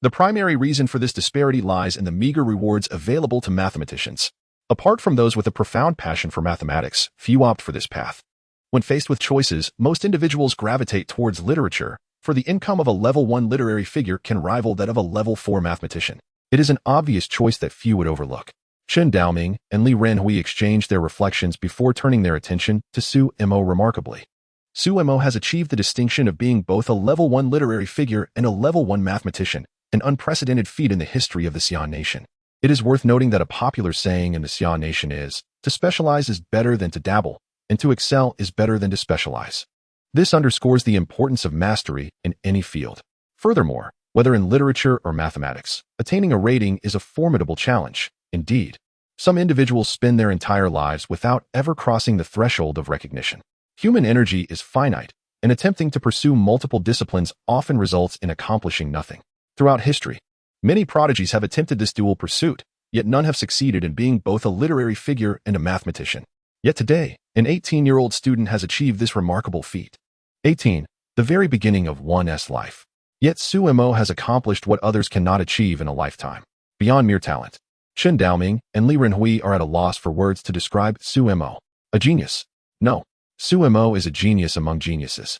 The primary reason for this disparity lies in the meager rewards available to mathematicians. Apart from those with a profound passion for mathematics, few opt for this path. When faced with choices, most individuals gravitate towards literature, for the income of a level 1 literary figure can rival that of a level 4 mathematician. It is an obvious choice that few would overlook. Chen Daoming and Li Renhui exchanged their reflections before turning their attention to Su Mo remarkably. Su Mo has achieved the distinction of being both a level 1 literary figure and a level 1 mathematician, an unprecedented feat in the history of the Xia nation. It is worth noting that a popular saying in the Xia nation is, to specialize is better than to dabble, and to excel is better than to specialize. This underscores the importance of mastery in any field. Furthermore, whether in literature or mathematics, attaining a rating is a formidable challenge. Indeed, some individuals spend their entire lives without ever crossing the threshold of recognition. Human energy is finite, and attempting to pursue multiple disciplines often results in accomplishing nothing. Throughout history, many prodigies have attempted this dual pursuit, yet none have succeeded in being both a literary figure and a mathematician. Yet today, an 18-year-old student has achieved this remarkable feat. 18, the very beginning of one's life. Yet Su Mo has accomplished what others cannot achieve in a lifetime. Beyond mere talent, Chen Daoming and Li Renhui are at a loss for words to describe Su Mo. A genius? No, Su Mo is a genius among geniuses.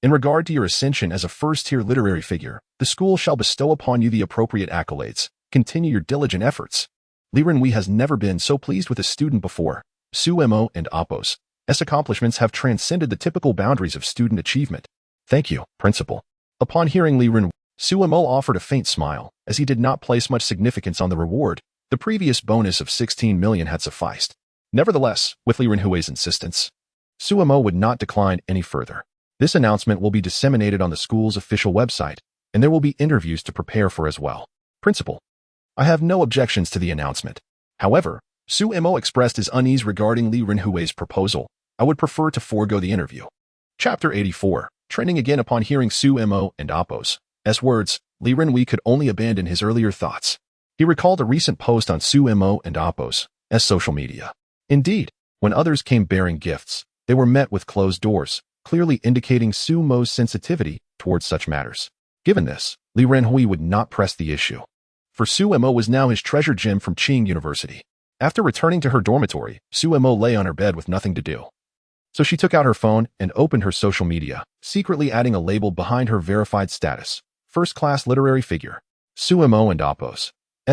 In regard to your ascension as a first-tier literary figure, the school shall bestow upon you the appropriate accolades. Continue your diligent efforts. Li Renhui has never been so pleased with a student before. Su Mo and Apos' accomplishments have transcended the typical boundaries of student achievement. Thank you, Principal. Upon hearing Li Renhui, Su Mo offered a faint smile, as he did not place much significance on the reward. The previous bonus of 16 million had sufficed. Nevertheless, with Li Renhui's insistence, Su Mo would not decline any further. This announcement will be disseminated on the school's official website, and there will be interviews to prepare for as well. Principal, I have no objections to the announcement. However, Su Mo expressed his unease regarding Li Renhui's proposal. I would prefer to forego the interview. Chapter 84, trending again upon hearing Su Mo and Apos' words, Li Renhui could only abandon his earlier thoughts. He recalled a recent post on Su Mo and Apos' social media. Indeed, when others came bearing gifts, they were met with closed doors, clearly indicating Su Mo's sensitivity towards such matters. Given this, Li Renhui would not press the issue. For Su Mo was now his treasure gem from Qing University. After returning to her dormitory, Su Mo lay on her bed with nothing to do. So she took out her phone and opened her social media, secretly adding a label behind her verified status. First-class literary figure. Su Mo and Apos'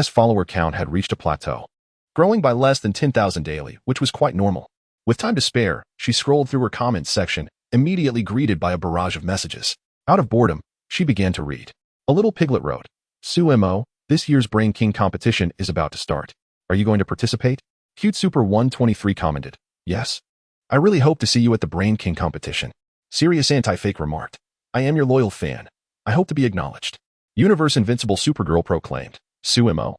follower count had reached a plateau, growing by less than 10,000 daily, which was quite normal. With time to spare, she scrolled through her comments section, immediately greeted by a barrage of messages. Out of boredom, she began to read. A little piglet wrote, Su Mo, this year's Brain King competition is about to start. Are you going to participate? Cute Super 123 commented, yes. I really hope to see you at the Brain King competition. Serious Anti-Fake remarked, I am your loyal fan. I hope to be acknowledged. Universe Invincible Supergirl proclaimed, Su Mo,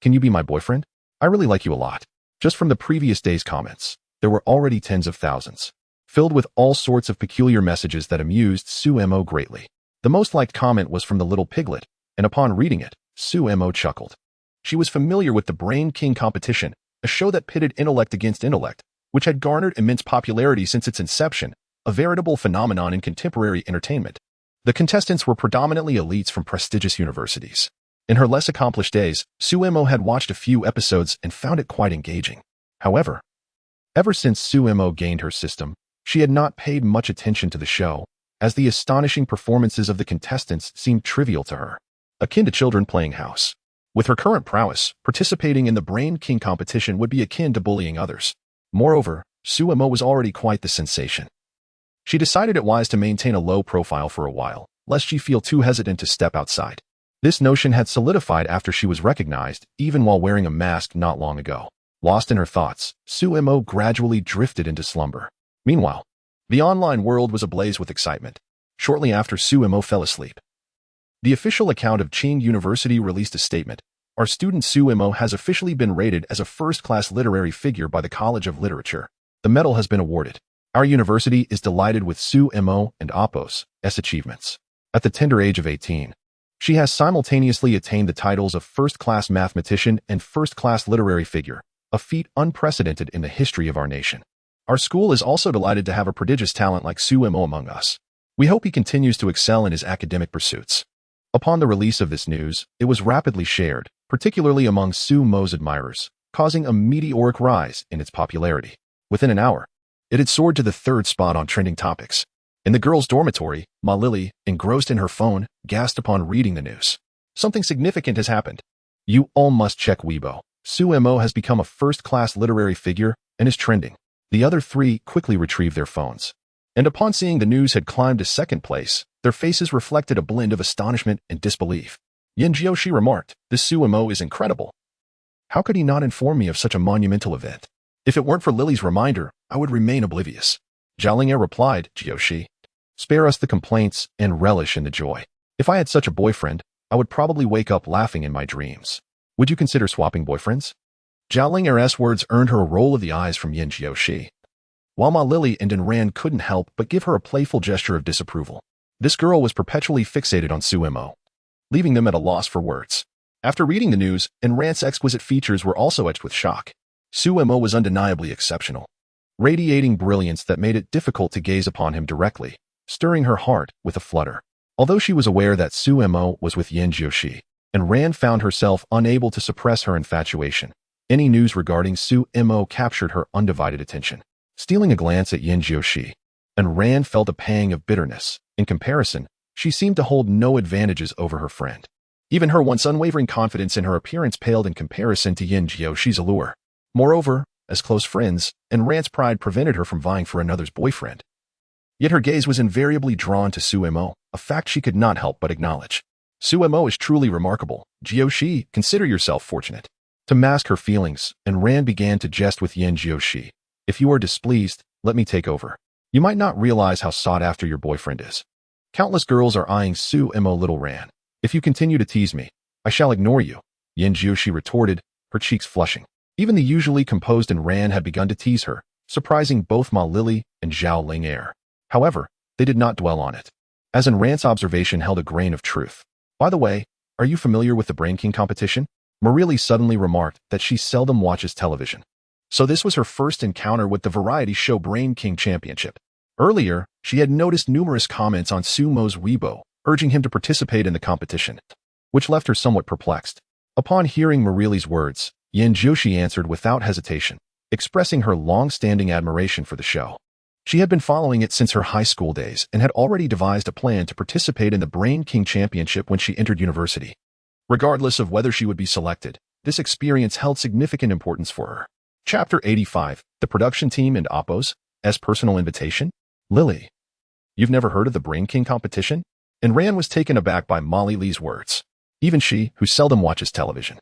can you be my boyfriend? I really like you a lot. Just from the previous day's comments, there were already tens of thousands, filled with all sorts of peculiar messages that amused Sue Mo greatly. The most liked comment was from the little piglet, and upon reading it, Sue Mo chuckled. She was familiar with the Brain King competition, a show that pitted intellect against intellect, which had garnered immense popularity since its inception, a veritable phenomenon in contemporary entertainment. The contestants were predominantly elites from prestigious universities. In her less accomplished days, Sue Mo had watched a few episodes and found it quite engaging. However, ever since Sue Mo gained her system, she had not paid much attention to the show, as the astonishing performances of the contestants seemed trivial to her, akin to children playing house. With her current prowess, participating in the Brain King competition would be akin to bullying others. Moreover, Sue Mo was already quite the sensation. She decided it wise to maintain a low profile for a while, lest she feel too hesitant to step outside. This notion had solidified after she was recognized, even while wearing a mask not long ago. Lost in her thoughts, Sue Mo gradually drifted into slumber. Meanwhile, the online world was ablaze with excitement. Shortly after Sue Mo fell asleep, the official account of Qing University released a statement. Our student Sue Mo has officially been rated as a first-class literary figure by the College of Literature. The medal has been awarded. Our university is delighted with Sue Mo and AlphaGo's achievements. At the tender age of 18, she has simultaneously attained the titles of first-class mathematician and first-class literary figure, a feat unprecedented in the history of our nation. Our school is also delighted to have a prodigious talent like Sue Mo among us. We hope he continues to excel in his academic pursuits. Upon the release of this news, it was rapidly shared, particularly among Sue Mo's admirers, causing a meteoric rise in its popularity. Within an hour, it had soared to the third spot on trending topics. In the girls' dormitory, Ma Lily, engrossed in her phone, gasped upon reading the news. Something significant has happened. You all must check Weibo. Sue Mo has become a first-class literary figure and is trending. The other three quickly retrieved their phones, and upon seeing the news had climbed to second place, their faces reflected a blend of astonishment and disbelief. Yin Jiushi remarked, "This Sue Mo is incredible. How could he not inform me of such a monumental event? If it weren't for Lily's reminder, I would remain oblivious." Zhao Ling'er replied, "Jiushi, spare us the complaints and relish in the joy. If I had such a boyfriend, I would probably wake up laughing in my dreams. Would you consider swapping boyfriends?" Zhao Ling'er's words earned her a roll of the eyes from Yin Jiushi, while Ma Lily and Ran couldn't help but give her a playful gesture of disapproval. This girl was perpetually fixated on Sue Mo, leaving them at a loss for words. After reading the news, Ran's exquisite features were also etched with shock. Sue Mo was undeniably exceptional, radiating brilliance that made it difficult to gaze upon him directly, stirring her heart with a flutter. Although she was aware that Sue Mo was with Yin Jiushi, Ran found herself unable to suppress her infatuation. Any news regarding Sue Mo captured her undivided attention. Stealing a glance at Yin Jiushi, Ran felt a pang of bitterness. In comparison, she seemed to hold no advantages over her friend. Even her once unwavering confidence in her appearance paled in comparison to Yin Jiushi's allure. Moreover, as close friends, Ran's pride prevented her from vying for another's boyfriend. Yet her gaze was invariably drawn to Sue Mo, a fact she could not help but acknowledge. Sue Mo is truly remarkable. Jiushi, consider yourself fortunate. To mask her feelings, Ran began to jest with Yin Jiushi. If you are displeased, let me take over. You might not realize how sought after your boyfriend is. Countless girls are eyeing Sue Mo. Little Ran. If you continue to tease me, I shall ignore you, Yin Jiushi retorted, her cheeks flushing. Even the usually composed Ran had begun to tease her, surprising both Ma Lily and Zhao Ling'er. However, they did not dwell on it, as Ran's observation held a grain of truth. By the way, are you familiar with the Brain King competition? Marily suddenly remarked that she seldom watches television. So this was her first encounter with the variety show Brain King Championship. Earlier, she had noticed numerous comments on Sue Mo's Weibo, urging him to participate in the competition, which left her somewhat perplexed. Upon hearing Marili's words, Yin Jiushi answered without hesitation, expressing her long-standing admiration for the show. She had been following it since her high school days and had already devised a plan to participate in the Brain King Championship when she entered university. Regardless of whether she would be selected, this experience held significant importance for her. Chapter 85, The Production Team and AlphaGo's personal invitation? Lily, you've never heard of the Brain King competition? Ran was taken aback by Molly Lee's words. Even she, who seldom watches television,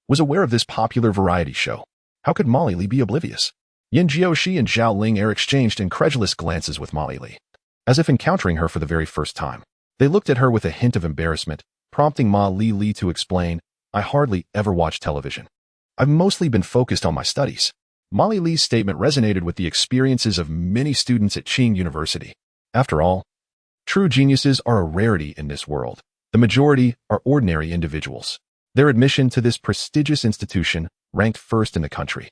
was aware of this popular variety show. How could Molly Lee be oblivious? Yin Jiushi and Zhao Ling'er exchanged incredulous glances with Molly Lee, as if encountering her for the very first time. They looked at her with a hint of embarrassment, prompting Ma Li to explain, "I hardly ever watch television. I've mostly been focused on my studies. Molly Lee's statement resonated with the experiences of many students at Qing University. After all, true geniuses are a rarity in this world. The majority are ordinary individuals. Their admission to this prestigious institution, ranked first in the country,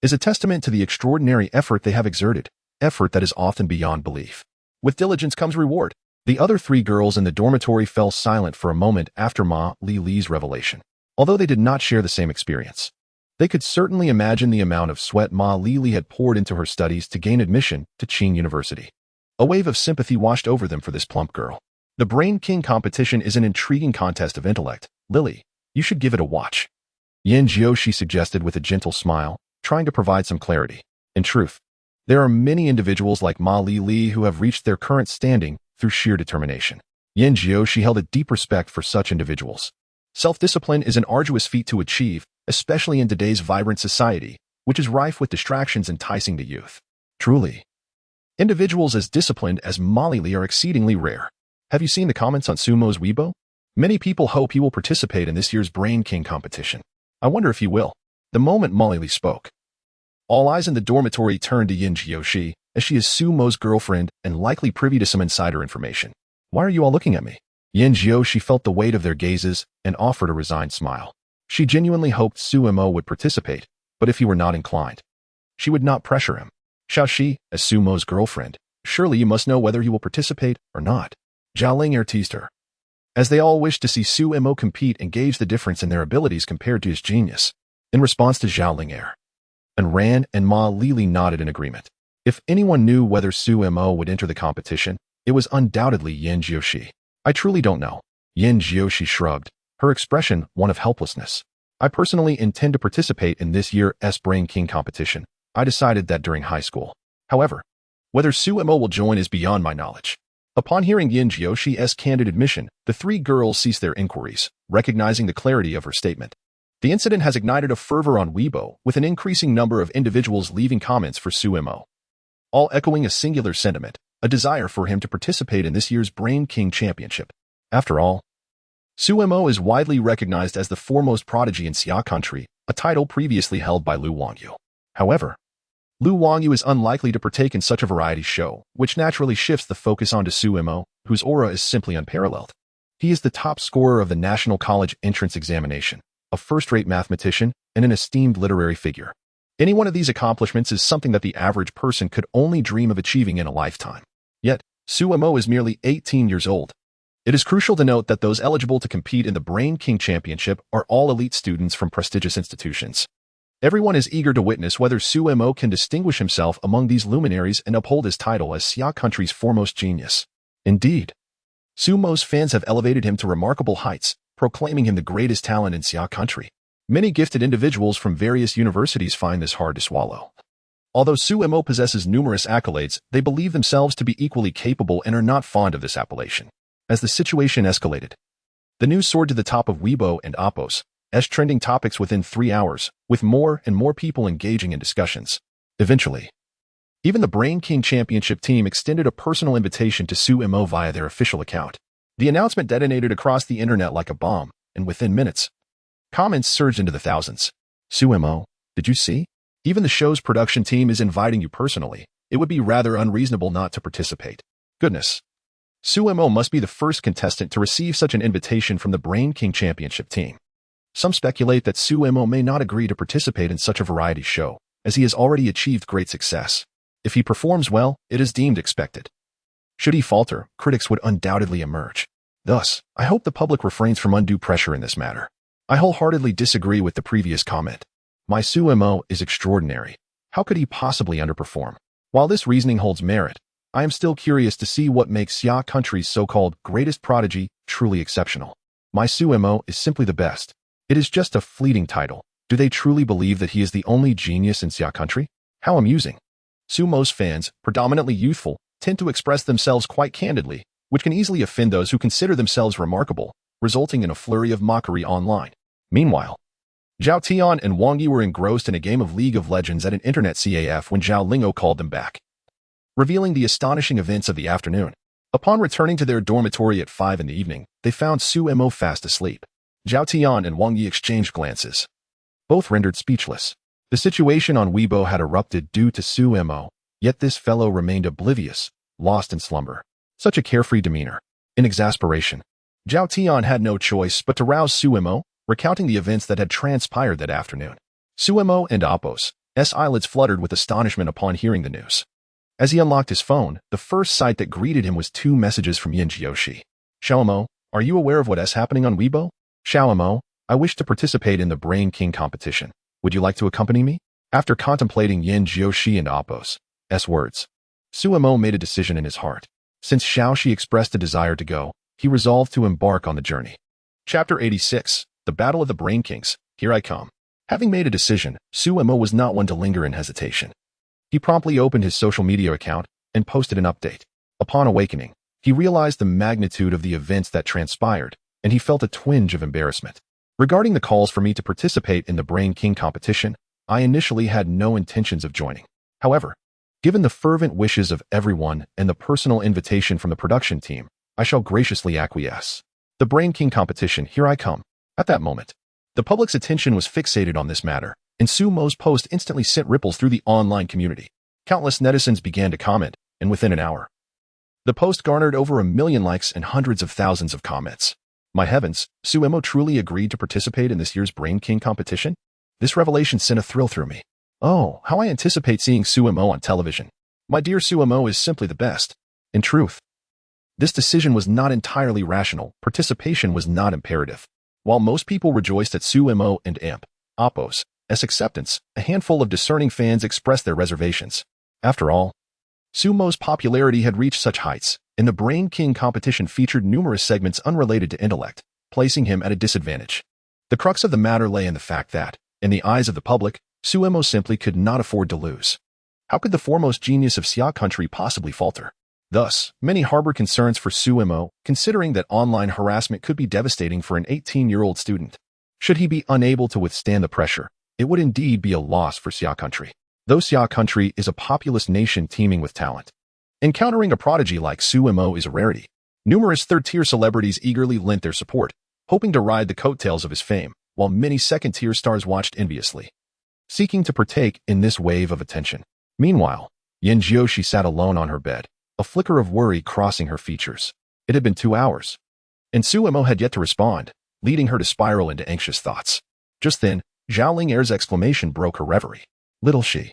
is a testament to the extraordinary effort they have exerted, effort that is often beyond belief. With diligence comes reward. The other three girls in the dormitory fell silent for a moment after Ma Lee's revelation. Although they did not share the same experience, they could certainly imagine the amount of sweat Ma Lee had poured into her studies to gain admission to Qing University. A wave of sympathy washed over them for this plump girl. The Brain King competition is an intriguing contest of intellect. Lily, you should give it a watch. Yin Jiushi suggested with a gentle smile, trying to provide some clarity. In truth, there are many individuals like Ma Lee who have reached their current standing through sheer determination. Yin Jiushi held a deep respect for such individuals. Self-discipline is an arduous feat to achieve, especially in today's vibrant society, which is rife with distractions enticing the youth. Truly, individuals as disciplined as Molly Lee are exceedingly rare. Have you seen the comments on Sumo's Weibo? Many people hope he will participate in this year's Brain King competition. I wonder if he will. The moment Molly Lee spoke, all eyes in the dormitory turned to Yin Jiushi, as she is Sumo's girlfriend and likely privy to some insider information. Why are you all looking at me? Yin Jiushi felt the weight of their gazes and offered a resigned smile. She genuinely hoped Sumo would participate, but if he were not inclined, she would not pressure him. Xiaoxi, as Sumo's girlfriend, surely you must know whether he will participate or not. Zhao Ling'er teased her. As they all wished to see Sumo compete and gauge the difference in their abilities compared to his genius. In response to Zhao Ling'er, and Ran and Ma Lee nodded in agreement. If anyone knew whether Sumo would enter the competition, it was undoubtedly Yin Jiushi. I truly don't know. Yin Jiushi shrugged, her expression one of helplessness. I personally intend to participate in this year's Brain King competition. I decided that during high school. However, whether Sumo will join is beyond my knowledge. Upon hearing Yin Jiushi's candid admission, the three girls ceased their inquiries, recognizing the clarity of her statement. The incident has ignited a fervor on Weibo, with an increasing number of individuals leaving comments for Sumo, all echoing a singular sentiment, a desire for him to participate in this year's Brain King Championship. After all, Sumo is widely recognized as the foremost prodigy in Xia country, a title previously held by Lu Wangyu. However, Lu Wangyu is unlikely to partake in such a variety show, which naturally shifts the focus onto Sumo, whose aura is simply unparalleled. He is the top scorer of the National College Entrance Examination, a first-rate mathematician, and an esteemed literary figure. Any one of these accomplishments is something that the average person could only dream of achieving in a lifetime. Yet, Sumo is merely 18 years old. It is crucial to note that those eligible to compete in the Brain King Championship are all elite students from prestigious institutions. Everyone is eager to witness whether Sumo can distinguish himself among these luminaries and uphold his title as Xia country's foremost genius. Indeed, Sumo's fans have elevated him to remarkable heights, proclaiming him the greatest talent in Xia country. Many gifted individuals from various universities find this hard to swallow. Although Sumo possesses numerous accolades, they believe themselves to be equally capable and are not fond of this appellation. As the situation escalated, the news soared to the top of Weibo and Appos, as trending topics within 3 hours, with more and more people engaging in discussions. Eventually, even the Brain King Championship team extended a personal invitation to Sumo via their official account. The announcement detonated across the internet like a bomb, and within minutes, comments surged into the thousands. Sumo, did you see? Even the show's production team is inviting you personally. It would be rather unreasonable not to participate. Goodness. Sumo must be the first contestant to receive such an invitation from the Brain King Championship team. Some speculate that Sumo may not agree to participate in such a variety show, as he has already achieved great success. If he performs well, it is deemed expected. Should he falter, critics would undoubtedly emerge. Thus, I hope the public refrains from undue pressure in this matter. I wholeheartedly disagree with the previous comment. My Sumo is extraordinary. How could he possibly underperform? While this reasoning holds merit, I am still curious to see what makes Xia country's so-called greatest prodigy truly exceptional. My Sumo is simply the best. It is just a fleeting title. Do they truly believe that he is the only genius in Xia country? How amusing. Sumo's fans, predominantly youthful, tend to express themselves quite candidly, which can easily offend those who consider themselves remarkable, resulting in a flurry of mockery online. Meanwhile, Zhao Tian and Wang Yi were engrossed in a game of League of Legends at an internet CAF when Zhao Ling'o called them back, revealing the astonishing events of the afternoon. Upon returning to their dormitory at 5 in the evening, they found Sumo fast asleep. Zhao Tian and Wang Yi exchanged glances. both rendered speechless. The situation on Weibo had erupted due to Su Mo, yet this fellow remained oblivious, lost in slumber. Such a carefree demeanor. In exasperation, Zhao Tian had no choice but to rouse Su Mo, recounting the events that had transpired that afternoon. Su Mo and Apos' eyelids fluttered with astonishment upon hearing the news. As he unlocked his phone, the first sight that greeted him was 2 messages from Yin Jiushi. Xiaomo, are you aware of what is happening on Weibo? Xiaomo, I wish to participate in the Brain King competition. Would you like to accompany me? After contemplating Yin Jiushi and Apos' words, Su Mo made a decision in his heart. Since Xiaoxi expressed a desire to go, he resolved to embark on the journey. Chapter 86, The Battle of the Brain Kings, Here I Come. Having made a decision, Su Mo was not one to linger in hesitation. He promptly opened his social media account and posted an update. Upon awakening, he realized the magnitude of the events that transpired, and he felt a twinge of embarrassment. Regarding the calls for me to participate in the Brain King competition, I initially had no intentions of joining. However, given the fervent wishes of everyone and the personal invitation from the production team, I shall graciously acquiesce. The Brain King competition, here I come. At that moment, the public's attention was fixated on this matter, and Su Mo's post instantly sent ripples through the online community. Countless netizens began to comment, and within an hour, the post garnered over 1 million likes and hundreds of thousands of comments. My heavens, Su Mo truly agreed to participate in this year's Brain King competition? This revelation sent a thrill through me. Oh, how I anticipate seeing Su Mo on television. My dear Su Mo is simply the best. In truth, this decision was not entirely rational. Participation was not imperative. While most people rejoiced at Su Mo and Apos' acceptance, a handful of discerning fans expressed their reservations. After all, Su Mo's popularity had reached such heights, and the Brain King competition featured numerous segments unrelated to intellect, placing him at a disadvantage. The crux of the matter lay in the fact that, in the eyes of the public, Su Mo simply could not afford to lose. How could the foremost genius of Xia country possibly falter? Thus, many harbored concerns for Su Mo, considering that online harassment could be devastating for an 18-year-old student. Should he be unable to withstand the pressure, it would indeed be a loss for Xia country. Though Xia country is a populous nation teeming with talent, encountering a prodigy like Su Mo is a rarity. Numerous third-tier celebrities eagerly lent their support, hoping to ride the coattails of his fame, while many second-tier stars watched enviously, seeking to partake in this wave of attention. Meanwhile, Yin Jiushi sat alone on her bed, a flicker of worry crossing her features. It had been 2 hours, and Su Mo had yet to respond, leading her to spiral into anxious thoughts. Just then, Zhao Ling'er's exclamation broke her reverie. Little she.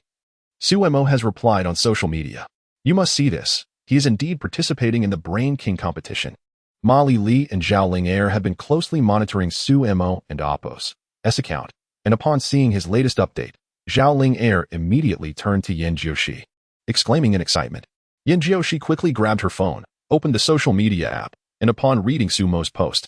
Su Mo has replied on social media. You must see this. He is indeed participating in the Brain King competition. Ma Li and Zhao Ling'er have been closely monitoring Su Mo and Apos' account, and upon seeing his latest update, Zhao Ling'er immediately turned to Yin Jiushi, exclaiming in excitement. Yin Jiushi quickly grabbed her phone, opened the social media app, and upon reading Su Mo's post,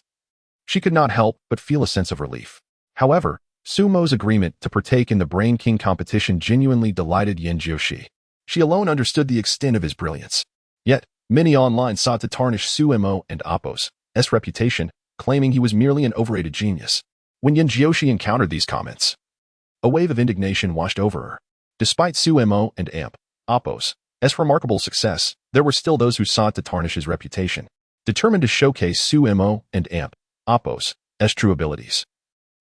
she could not help but feel a sense of relief. However, Su Mo's agreement to partake in the Brain King competition genuinely delighted Yin Jiushi. She alone understood the extent of his brilliance. Yet, many online sought to tarnish Su Mo and Apos' reputation, claiming he was merely an overrated genius. When Yin Jiushi encountered these comments, a wave of indignation washed over her. Despite Su Mo and Apos' remarkable success, there were still those who sought to tarnish his reputation, determined to showcase Su Mo and Apos' true abilities.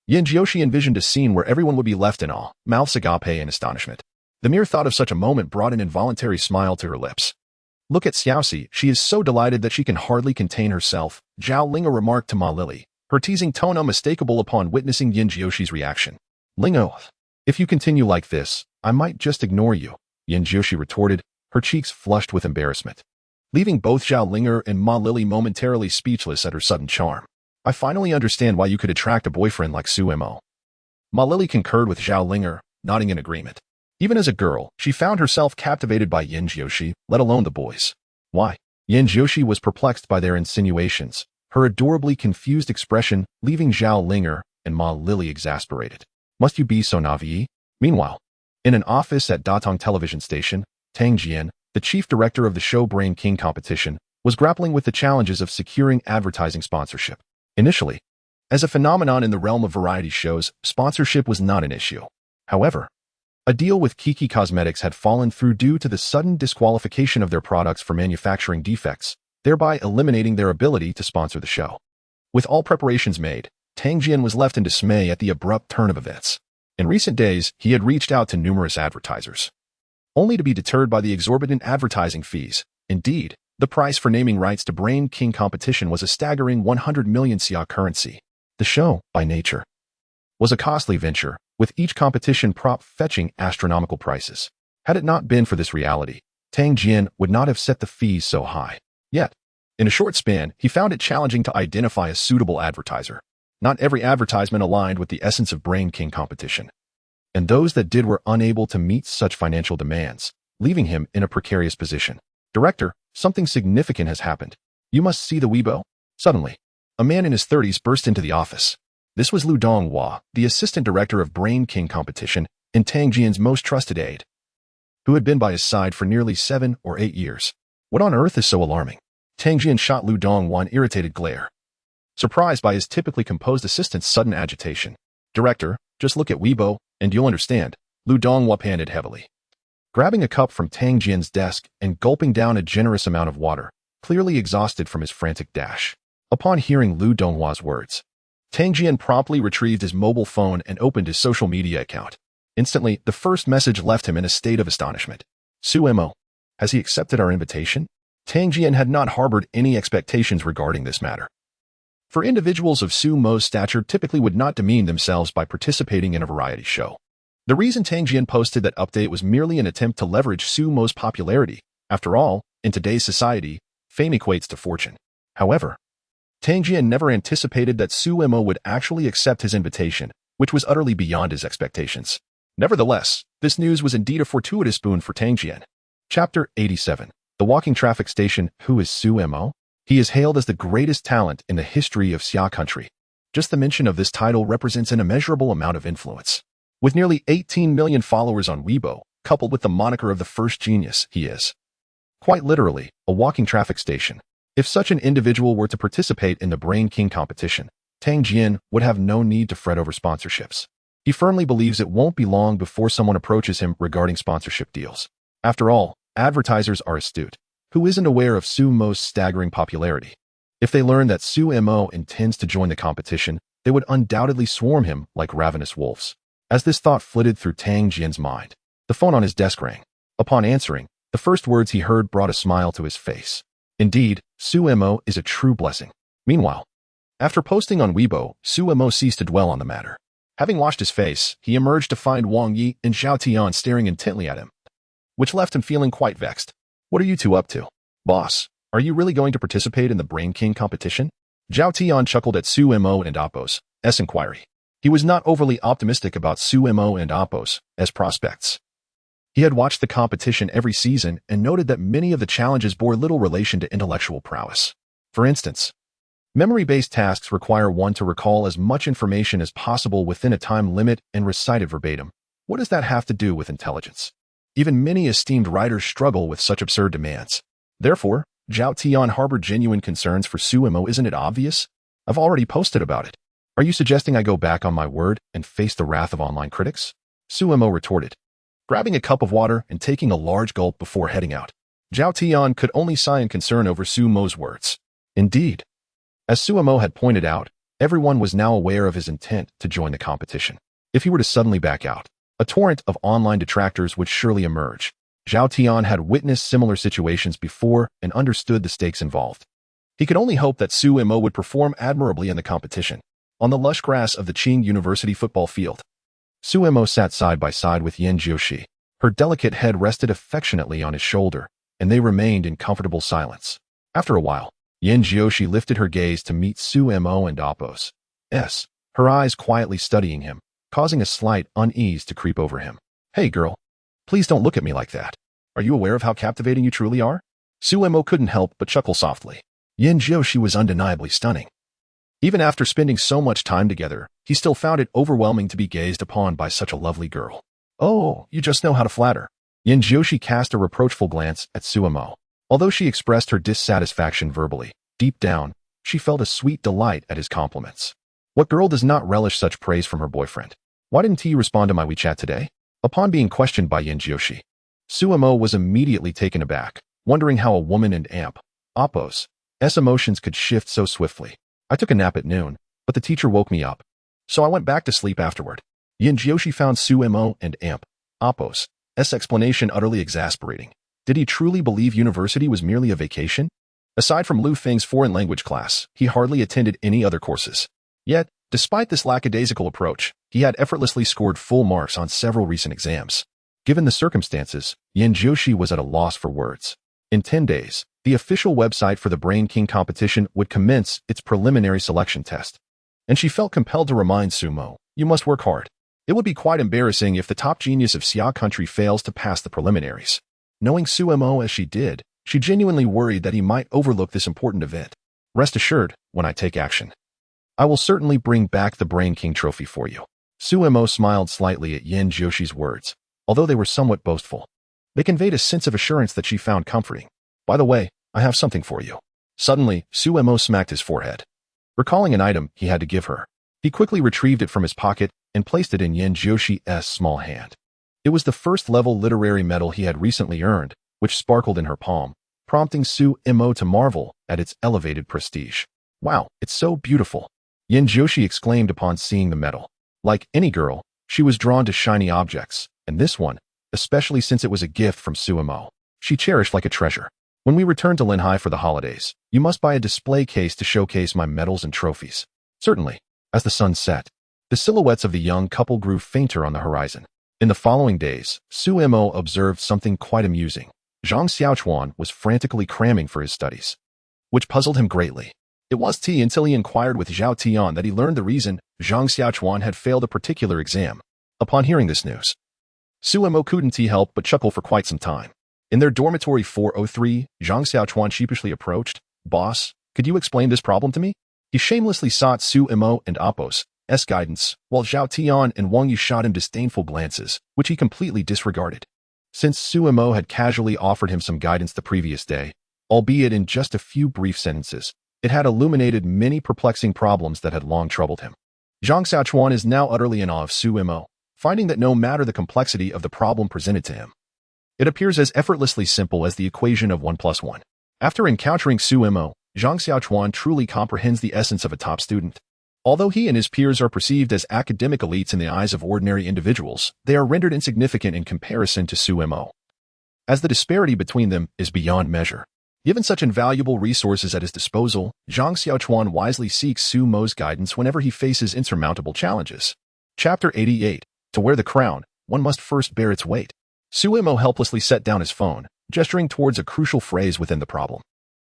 Yin Jiushi envisioned a scene where everyone would be left in awe, mouths agape in astonishment. The mere thought of such a moment brought an involuntary smile to her lips. Look at Xiaoxi, she is so delighted that she can hardly contain herself, Zhao Ling'er remarked to Ma Lili, her teasing tone unmistakable upon witnessing Yin Jiushi's reaction. Ling'er, if you continue like this, I might just ignore you, Yin Jiushi retorted, her cheeks flushed with embarrassment, leaving both Zhao Ling'er and Ma Lili momentarily speechless at her sudden charm. I finally understand why you could attract a boyfriend like Su Mo. Ma Lili concurred with Zhao Ling'er, nodding in agreement. Even as a girl, she found herself captivated by Yin Jiushi, let alone the boys. Why? Yin Jiushi was perplexed by their insinuations, her adorably confused expression leaving Zhao Ling'er and Ma Lili exasperated. Must you be so naive? Meanwhile, in an office at Datong television station, Tang Jian, the chief director of the show Brain King competition, was grappling with the challenges of securing advertising sponsorship. Initially, as a phenomenon in the realm of variety shows, sponsorship was not an issue. However, a deal with Kiki Cosmetics had fallen through due to the sudden disqualification of their products for manufacturing defects, thereby eliminating their ability to sponsor the show. With all preparations made, Tang Jian was left in dismay at the abrupt turn of events. In recent days, he had reached out to numerous advertisers, only to be deterred by the exorbitant advertising fees. Indeed, the price for naming rights to Brain King competition was a staggering 100 million Xia currency. The show, by nature, was a costly venture, with each competition prop fetching astronomical prices. Had it not been for this reality, Tang Jian would not have set the fees so high. Yet, in a short span, he found it challenging to identify a suitable advertiser. Not every advertisement aligned with the essence of Brain King competition, and those that did were unable to meet such financial demands, leaving him in a precarious position. Director, something significant has happened. You must see the Weibo. Suddenly, a man in his 30s burst into the office. This was Lu Donghua, the assistant director of Brain King competition and Tang Jian's most trusted aide, who had been by his side for nearly 7 or 8 years. What on earth is so alarming? Tang Jian shot Lu Donghua an irritated glare, surprised by his typically composed assistant's sudden agitation. Director, just look at Weibo, and you'll understand. Lu Donghua panted heavily, grabbing a cup from Tang Jian's desk and gulping down a generous amount of water, clearly exhausted from his frantic dash. Upon hearing Lu Donghua's words, Tang Jian promptly retrieved his mobile phone and opened his social media account. Instantly, the first message left him in a state of astonishment. Sumo, has he accepted our invitation? Tang Jian had not harbored any expectations regarding this matter. For individuals of Sumo's stature typically would not demean themselves by participating in a variety show. The reason Tang Jian posted that update was merely an attempt to leverage Sumo's popularity. After all, in today's society, fame equates to fortune. However, Tang Jian never anticipated that Sumo would actually accept his invitation, which was utterly beyond his expectations. Nevertheless, this news was indeed a fortuitous boon for Tang Jian. Chapter 87. The Walking Traffic Station. Who is Sumo? He is hailed as the greatest talent in the history of Xia country. Just the mention of this title represents an immeasurable amount of influence. With nearly 18 million followers on Weibo, coupled with the moniker of the first genius, he is, quite literally, a walking traffic station. If such an individual were to participate in the Brain King competition, Tang Jian would have no need to fret over sponsorships. He firmly believes it won't be long before someone approaches him regarding sponsorship deals. After all, advertisers are astute. Who isn't aware of Sumo's staggering popularity? If they learn that Sumo intends to join the competition, they would undoubtedly swarm him like ravenous wolves. As this thought flitted through Tang Jian's mind, the phone on his desk rang. Upon answering, the first words he heard brought a smile to his face. Indeed, Sumo is a true blessing. Meanwhile, after posting on Weibo, Sumo ceased to dwell on the matter. Having washed his face, he emerged to find Wang Yi and Zhao Tian staring intently at him, which left him feeling quite vexed. What are you two up to? Boss, are you really going to participate in the Brain King competition? Zhao Tian chuckled at Sumo and Appo's inquiry. He was not overly optimistic about Sumo and Appo's as prospects. He had watched the competition every season and noted that many of the challenges bore little relation to intellectual prowess. For instance, memory-based tasks require one to recall as much information as possible within a time limit and recite it verbatim. What does that have to do with intelligence? Even many esteemed writers struggle with such absurd demands. Therefore, Zhao Tian harbored genuine concerns for Sumo. Isn't it obvious? I've already posted about it. Are you suggesting I go back on my word and face the wrath of online critics? Sumo retorted, grabbing a cup of water and taking a large gulp before heading out. Zhao Tian could only sigh in concern over Sumo's words. Indeed, as Sumo had pointed out, everyone was now aware of his intent to join the competition. If he were to suddenly back out, a torrent of online detractors would surely emerge. Zhao Tian had witnessed similar situations before and understood the stakes involved. He could only hope that Sumo would perform admirably in the competition. On the lush grass of the Qing University football field, Sumo sat side by side with Yin Jiushi. Her delicate head rested affectionately on his shoulder, and they remained in comfortable silence. After a while, Yin Jiushi lifted her gaze to meet Sumo and Appo's, her eyes quietly studying him, causing a slight unease to creep over him. Hey girl, please don't look at me like that. Are you aware of how captivating you truly are? Sumo couldn't help but chuckle softly. Yin Jiushi was undeniably stunning. Even after spending so much time together, he still found it overwhelming to be gazed upon by such a lovely girl. Oh, you just know how to flatter. Yin Jiushi cast a reproachful glance at Sumo. Although she expressed her dissatisfaction verbally, deep down, she felt a sweet delight at his compliments. What girl does not relish such praise from her boyfriend? Why didn't he respond to my WeChat today? Upon being questioned by Yin Jiushi, Sumo was immediately taken aback, wondering how a woman and Appo's emotions could shift so swiftly. I took a nap at noon, but the teacher woke me up, so I went back to sleep afterward. Yin Jiushi found Sumo and Apos' explanation utterly exasperating. Did he truly believe university was merely a vacation? Aside from Lu Feng's foreign language class, he hardly attended any other courses. Yet, despite this lackadaisical approach, he had effortlessly scored full marks on several recent exams. Given the circumstances, Yin Jiushi was at a loss for words. In 10 days, the official website for the Brain King competition would commence its preliminary selection test. And she felt compelled to remind Sumo, "You must work hard." It would be quite embarrassing if the top genius of Xia country fails to pass the preliminaries. Knowing Sumo as she did, she genuinely worried that he might overlook this important event. Rest assured, when I take action, I will certainly bring back the Brain King trophy for you. Sumo smiled slightly at Yin Jiushi's words, although they were somewhat boastful. They conveyed a sense of assurance that she found comforting. By the way, I have something for you. Suddenly, Sumo smacked his forehead. Recalling an item he had to give her, he quickly retrieved it from his pocket and placed it in Yin Jiushi's small hand. It was the first-level literary medal he had recently earned, which sparkled in her palm, prompting Sumo to marvel at its elevated prestige. "Wow, it's so beautiful," Yin Jiushi exclaimed upon seeing the medal. Like any girl, she was drawn to shiny objects, and this one, especially since it was a gift from Sumo, she cherished like a treasure. "When we return to Linhai for the holidays, you must buy a display case to showcase my medals and trophies." "Certainly." As the sun set, the silhouettes of the young couple grew fainter on the horizon. In the following days, Sumo observed something quite amusing. Zhang Xiaochuan was frantically cramming for his studies, which puzzled him greatly. It was until he inquired with Zhao Tian that he learned the reason Zhang Xiaochuan had failed a particular exam. Upon hearing this news, Sumo couldn't help but chuckle for quite some time. In their dormitory 403, Zhang Xiaochuan sheepishly approached. "Boss, could you explain this problem to me?" He shamelessly sought Sumo and Apos' guidance, while Zhao Tian and Wang Yi shot him disdainful glances, which he completely disregarded. Since Sumo had casually offered him some guidance the previous day, albeit in just a few brief sentences, it had illuminated many perplexing problems that had long troubled him. Zhang Xiaochuan is now utterly in awe of Sumo, finding that no matter the complexity of the problem presented to him, it appears as effortlessly simple as the equation of 1 plus 1. After encountering Sumo, Zhang Xiaochuan truly comprehends the essence of a top student. Although he and his peers are perceived as academic elites in the eyes of ordinary individuals, they are rendered insignificant in comparison to Sumo, as the disparity between them is beyond measure. Given such invaluable resources at his disposal, Zhang Xiaochuan wisely seeks Sumo's guidance whenever he faces insurmountable challenges. Chapter 88. To wear the crown, one must first bear its weight. Sumo helplessly set down his phone, gesturing towards a crucial phrase within the problem.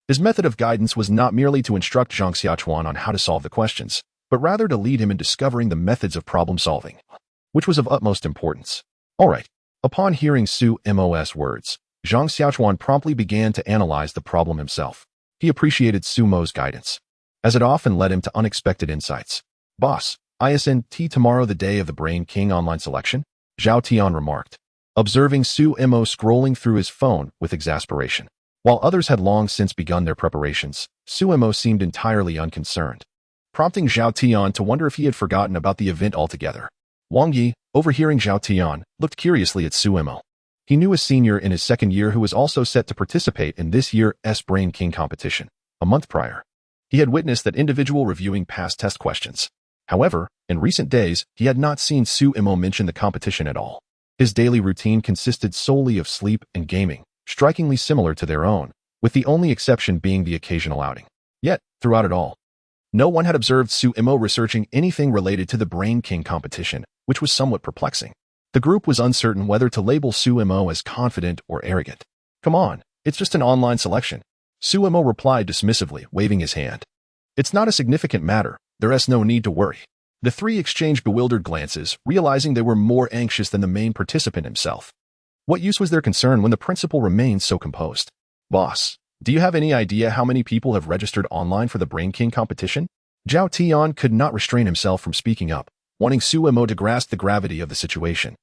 His method of guidance was not merely to instruct Zhang Xiaochuan on how to solve the questions, but rather to lead him in discovering the methods of problem-solving, which was of utmost importance. All right. Upon hearing Sumo's words, Zhang Xiaochuan promptly began to analyze the problem himself. He appreciated Sumo's guidance, as it often led him to unexpected insights. "Boss, isn't tomorrow the day of the Brain King online selection?" Zhao Tian remarked, observing Sumo scrolling through his phone with exasperation. While others had long since begun their preparations, Sumo seemed entirely unconcerned, prompting Zhao Tian to wonder if he had forgotten about the event altogether. Wang Yi, overhearing Zhao Tian, looked curiously at Sumo. He knew a senior in his second year who was also set to participate in this year's Brain King competition. A month prior, he had witnessed that individual reviewing past test questions. However, in recent days, he had not seen Sumo mention the competition at all. His daily routine consisted solely of sleep and gaming, strikingly similar to their own, with the only exception being the occasional outing. Yet, throughout it all, no one had observed Sumo researching anything related to the Brain King competition, which was somewhat perplexing. The group was uncertain whether to label Sumo as confident or arrogant. "Come on, it's just an online selection," Sumo replied dismissively, waving his hand. "It's not a significant matter, there's no need to worry." The three exchanged bewildered glances, realizing they were more anxious than the main participant himself. What use was their concern when the principal remained so composed? "Boss, do you have any idea how many people have registered online for the Brain King competition?" Zhao Tian could not restrain himself from speaking up, wanting Sumo to grasp the gravity of the situation.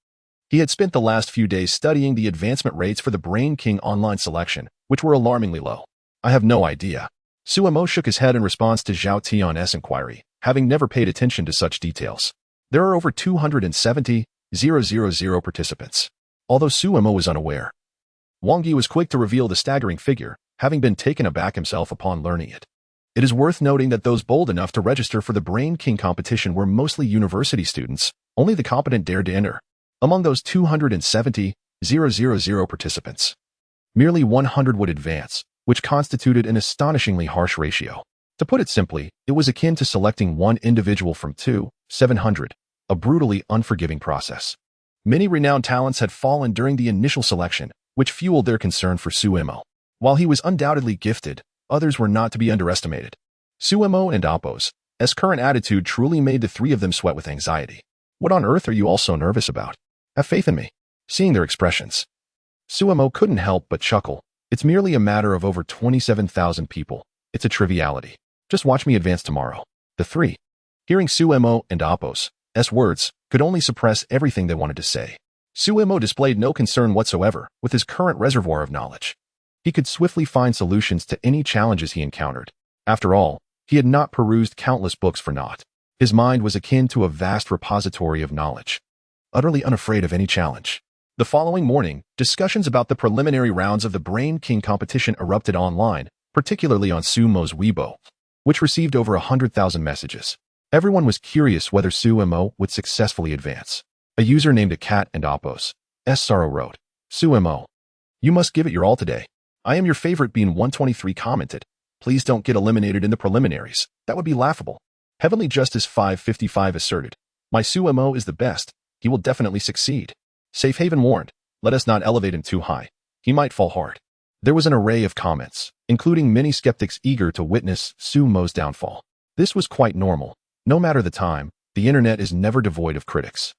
He had spent the last few days studying the advancement rates for the Brain King online selection, which were alarmingly low. "I have no idea." Sumo shook his head in response to Zhao Tian's inquiry, having never paid attention to such details. There are over 270,000 participants. Although Sumo was unaware, Wang Yi was quick to reveal the staggering figure, having been taken aback himself upon learning it. It is worth noting that those bold enough to register for the Brain King competition were mostly university students, only the competent dared to enter. Among those 270,000 participants, merely 100 would advance, which constituted an astonishingly harsh ratio. To put it simply, it was akin to selecting one individual from 700, a brutally unforgiving process. Many renowned talents had fallen during the initial selection, which fueled their concern for Suemo. While he was undoubtedly gifted, others were not to be underestimated. Suemo and AlphaGo's current attitude truly made the three of them sweat with anxiety. What on earth are you all so nervous about? Have faith in me. Seeing their expressions, Suemo couldn't help but chuckle. It's merely a matter of over 27,000 people. It's a triviality. Just watch me advance tomorrow. The three, hearing Suemo and AlphaGo's words, could only suppress everything they wanted to say. Suemo displayed no concern whatsoever with his current reservoir of knowledge. He could swiftly find solutions to any challenges he encountered. After all, he had not perused countless books for naught. His mind was akin to a vast repository of knowledge, utterly unafraid of any challenge. The following morning, discussions about the preliminary rounds of the Brain King competition erupted online, particularly on Suemo's Weibo, which received over 100,000 messages. Everyone was curious whether Suemo would successfully advance. A user named A Cat and AlphaGo's Sorrow wrote, "Suemo, you must give it your all today. I am your favorite Bean 123 commented. Please don't get eliminated in the preliminaries. That would be laughable." Heavenly Justice 555 asserted, "My Suemo is the best. He will definitely succeed." Safe Haven warned, "Let us not elevate him too high. He might fall hard." There was an array of comments, including many skeptics eager to witness Suemo's downfall. This was quite normal. No matter the time, the internet is never devoid of critics.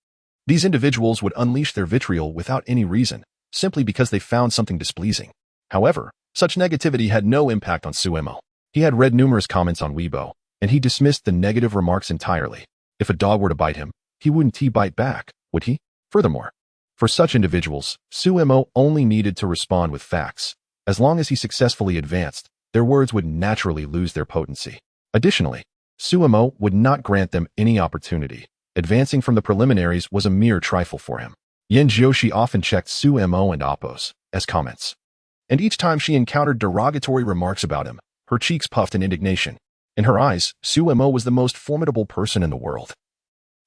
These individuals would unleash their vitriol without any reason, simply because they found something displeasing. However, such negativity had no impact on Suemo. He had read numerous comments on Weibo, and he dismissed the negative remarks entirely. If a dog were to bite him, he wouldn't bite back, would he? Furthermore, for such individuals, Suemo only needed to respond with facts. As long as he successfully advanced, their words would naturally lose their potency. Additionally, Suemo would not grant them any opportunity. Advancing from the preliminaries was a mere trifle for him. Yin Jiushi often checked Suemo and AlphaGo's comments, and each time she encountered derogatory remarks about him, her cheeks puffed in indignation. In her eyes, Suemo was the most formidable person in the world,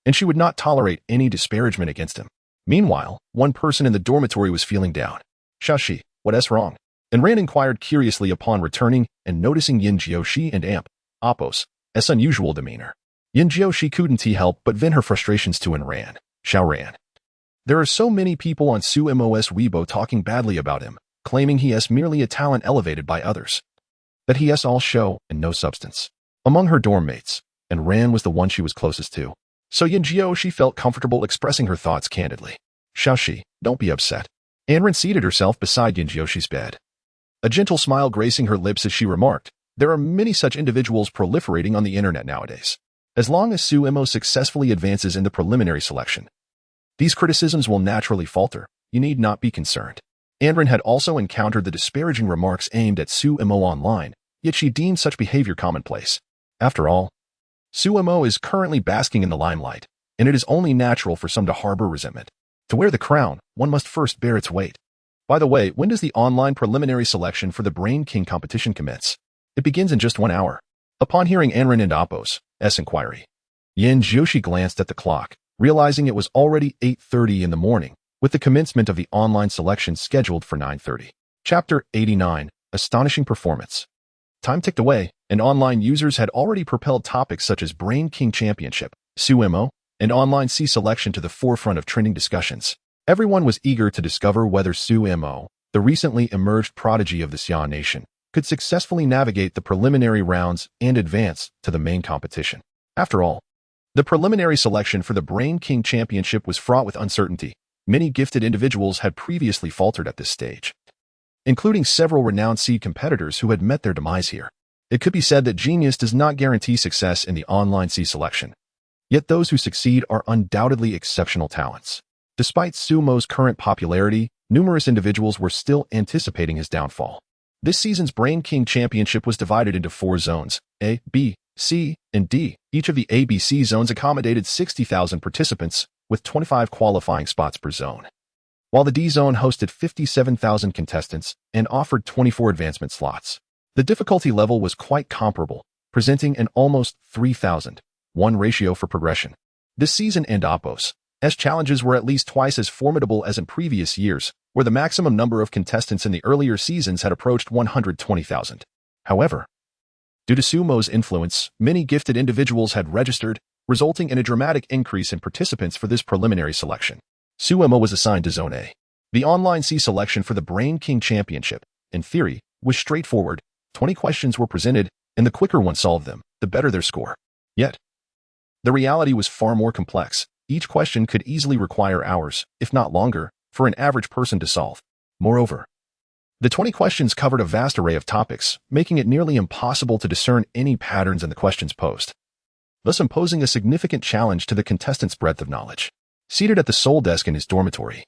and she would not tolerate any disparagement against him. Meanwhile, one person in the dormitory was feeling down. "Shashi, what's wrong?" And Ran inquired curiously upon returning and noticing Yin Jiushi and AlphaGo's unusual demeanor. Yin Jiushi couldn't help but vent her frustrations to Ran. "Xiao Ran, there are so many people on Suemo's Weibo talking badly about him, claiming he is merely a talent elevated by others, that he has all show and no substance." Among her dorm mates, and Ran was the one she was closest to, so Yin Jiushi felt comfortable expressing her thoughts candidly. "Shashi, don't be upset." Ran seated herself beside Yin Jiushi's bed, a gentle smile gracing her lips as she remarked, "There are many such individuals proliferating on the internet nowadays. As long as Suemo successfully advances in the preliminary selection, these criticisms will naturally falter. You need not be concerned." Ran had also encountered the disparaging remarks aimed at Suemo online, yet she deemed such behavior commonplace. After all, Suemo is currently basking in the limelight, and it is only natural for some to harbor resentment. To wear the crown, one must first bear its weight. By the way, when does the online preliminary selection for the Brain King competition commence? It begins in just 1 hour. Upon hearing Ran and AlphaGo's inquiry, Yin Jiushi glanced at the clock, realizing it was already 8:30 in the morning, with the commencement of the online selection scheduled for 9:30. Chapter 89, Astonishing Performance. Time ticked away, and online users had already propelled topics such as Brain King Championship, Suemo, and online C selection to the forefront of trending discussions. Everyone was eager to discover whether Suemo, the recently emerged prodigy of the Xia Nation, could successfully navigate the preliminary rounds and advance to the main competition. After all, the preliminary selection for the Brain King Championship was fraught with uncertainty. Many gifted individuals had previously faltered at this stage, including several renowned seed competitors who had met their demise here. It could be said that genius does not guarantee success in the online C selection. Yet those who succeed are undoubtedly exceptional talents. Despite Suemo's current popularity, numerous individuals were still anticipating his downfall. This season's Brain King Championship was divided into 4 zones, A, B, C, and D. Each of the A, B, C zones accommodated 60,000 participants, with 25 qualifying spots per zone, while the D zone hosted 57,000 contestants and offered 24 advancement slots. The difficulty level was quite comparable, presenting an almost 3,000:1 ratio for progression. This season and Appos' challenges were at least twice as formidable as in previous years, where the maximum number of contestants in the earlier seasons had approached 120,000. However, due to Sumo's influence, many gifted individuals had registered, resulting in a dramatic increase in participants for this preliminary selection. Sumo was assigned to Zone A. The online C selection for the Brain King Championship, in theory, was straightforward. 20 questions were presented, and the quicker one solved them, the better their score. Yet, the reality was far more complex. Each question could easily require hours, if not longer, for an average person to solve. Moreover, the 20 questions covered a vast array of topics, making it nearly impossible to discern any patterns in the questions posed, thus imposing a significant challenge to the contestant's breadth of knowledge. Seated at the sole desk in his dormitory,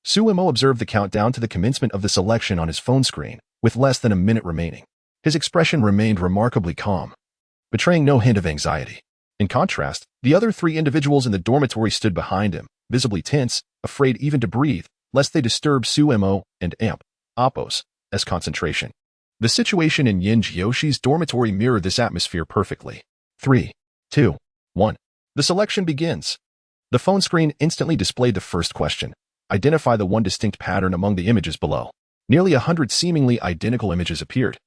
Sumo observed the countdown to the commencement of the selection on his phone screen, with less than a minute remaining. His expression remained remarkably calm, betraying no hint of anxiety. In contrast, the other 3 individuals in the dormitory stood behind him, visibly tense, afraid even to breathe, lest they disturb Sumo and Appos' concentration. The situation in Yin Jioshi's dormitory mirrored this atmosphere perfectly. 3, 2, 1. The selection begins. The phone screen instantly displayed the first question. Identify the one distinct pattern among the images below. Nearly 100 seemingly identical images appeared,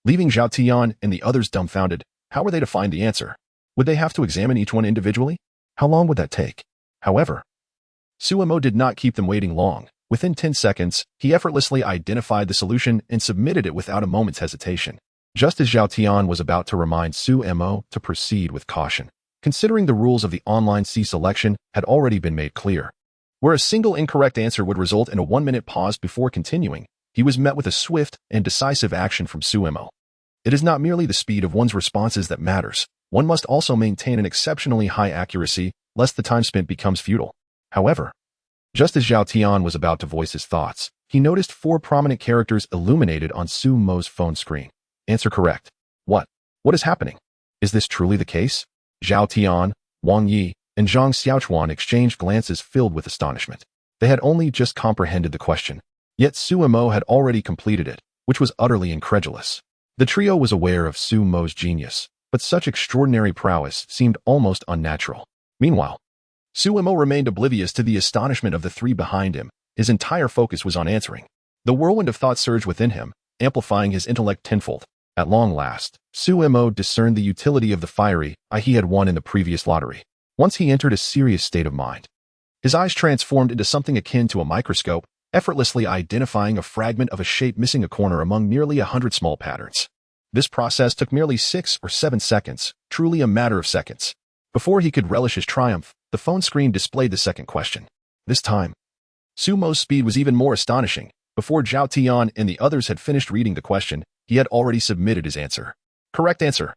leaving Zhao Tian and the others dumbfounded. How were they to find the answer? Would they have to examine each one individually? How long would that take? However, Sumo did not keep them waiting long. Within 10 seconds, he effortlessly identified the solution and submitted it without a moment's hesitation. Just as Zhao Tian was about to remind Sumo to proceed with caution, considering the rules of the online C selection had already been made clear, where a single incorrect answer would result in a 1-minute pause before continuing, he was met with a swift and decisive action from Sumo. It is not merely the speed of one's responses that matters. One must also maintain an exceptionally high accuracy, lest the time spent becomes futile. However, just as Zhao Tian was about to voice his thoughts, he noticed 4 prominent characters illuminated on Sumo's phone screen. Answer correct. What? What is happening? Is this truly the case? Zhao Tian, Wang Yi, and Zhang Xiaochuan exchanged glances filled with astonishment. They had only just comprehended the question, yet Sumo had already completed it, which was utterly incredulous. The trio was aware of Sumo's genius, but such extraordinary prowess seemed almost unnatural. Meanwhile, Sumo remained oblivious to the astonishment of the 3 behind him. His entire focus was on answering. The whirlwind of thought surged within him, amplifying his intellect tenfold. At long last, Sumo discerned the utility of the fiery eye he had won in the previous lottery. Once he entered a serious state of mind, his eyes transformed into something akin to a microscope, effortlessly identifying a fragment of a shape missing a corner among nearly 100 small patterns. This process took merely 6 or 7 seconds, truly a matter of seconds. Before he could relish his triumph, the phone screen displayed the second question. This time, Sumo's speed was even more astonishing. Before Zhao Tian and the others had finished reading the question, he had already submitted his answer. Correct answer.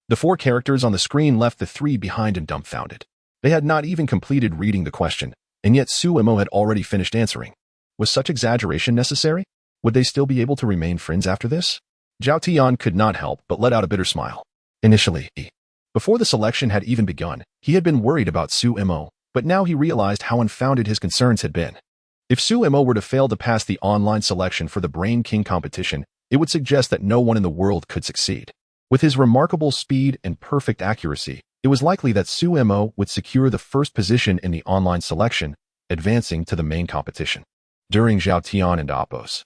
The 4 characters on the screen left the 3 behind and dumbfounded. They had not even completed reading the question, and yet Sumo had already finished answering. Was such exaggeration necessary? Would they still be able to remain friends after this? Zhao Tian could not help but let out a bitter smile. Initially, before the selection had even begun, he had been worried about Sumo, but now he realized how unfounded his concerns had been. If Sumo were to fail to pass the online selection for the Brain King competition, it would suggest that no one in the world could succeed. With his remarkable speed and perfect accuracy, it was likely that Sumo would secure the first position in the online selection, advancing to the main competition. During Zhao Tian and Appos'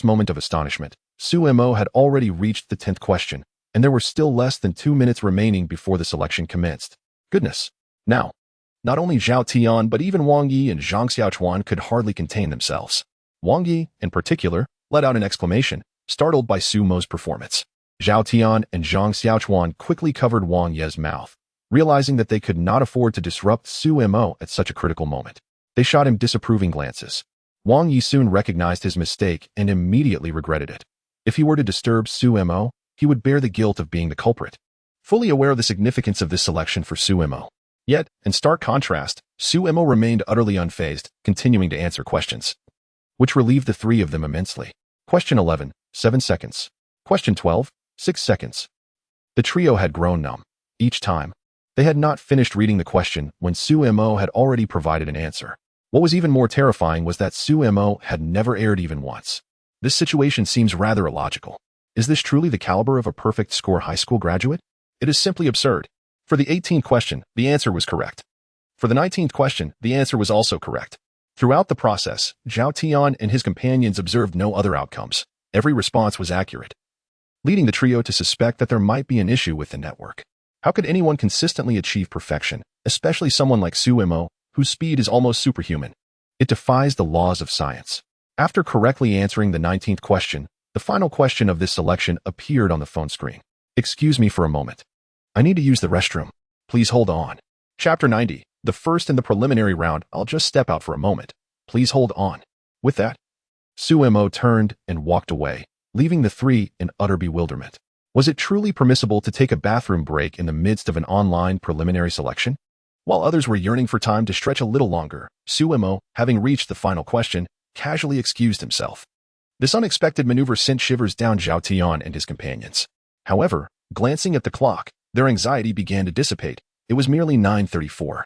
moment of astonishment, Sumo had already reached the 10th question, and there were still less than 2 minutes remaining before the selection commenced. Goodness! Now, not only Zhao Tian but even Wang Yi and Zhang Xiaochuan could hardly contain themselves. Wang Yi, in particular, let out an exclamation, startled by Sumo's performance. Zhao Tian and Zhang Xiaochuan quickly covered Wang Yi's mouth, realizing that they could not afford to disrupt Sumo at such a critical moment. They shot him disapproving glances. Wang Yi soon recognized his mistake and immediately regretted it. If he were to disturb Sumo, he would bear the guilt of being the culprit. Fully aware of the significance of this selection for Sumo. Yet, in stark contrast, Sumo remained utterly unfazed, continuing to answer questions, which relieved the 3 of them immensely. Question 11, 7 seconds. Question 12, 6 seconds. The trio had grown numb. Each time, they had not finished reading the question when Sumo had already provided an answer. What was even more terrifying was that Sumo had never erred even once. This situation seems rather illogical. Is this truly the caliber of a perfect score high school graduate? It is simply absurd. For the 18th question, the answer was correct. For the 19th question, the answer was also correct. Throughout the process, Zhao Tian and his companions observed no other outcomes. Every response was accurate, leading the trio to suspect that there might be an issue with the network. How could anyone consistently achieve perfection, especially someone like Su Mo, whose speed is almost superhuman? It defies the laws of science. After correctly answering the 19th question, the final question of this selection appeared on the phone screen. Excuse me for a moment. I need to use the restroom. Please hold on. Chapter 90. The first in the preliminary round. I'll just step out for a moment. Please hold on. With that, Su Mo turned and walked away, leaving the three in utter bewilderment. Was it truly permissible to take a bathroom break in the midst of an online preliminary selection? While others were yearning for time to stretch a little longer, Su Mo, having reached the final question, casually excused himself. This unexpected maneuver sent shivers down Zhao Tian and his companions. However, glancing at the clock, their anxiety began to dissipate. It was merely 9:34.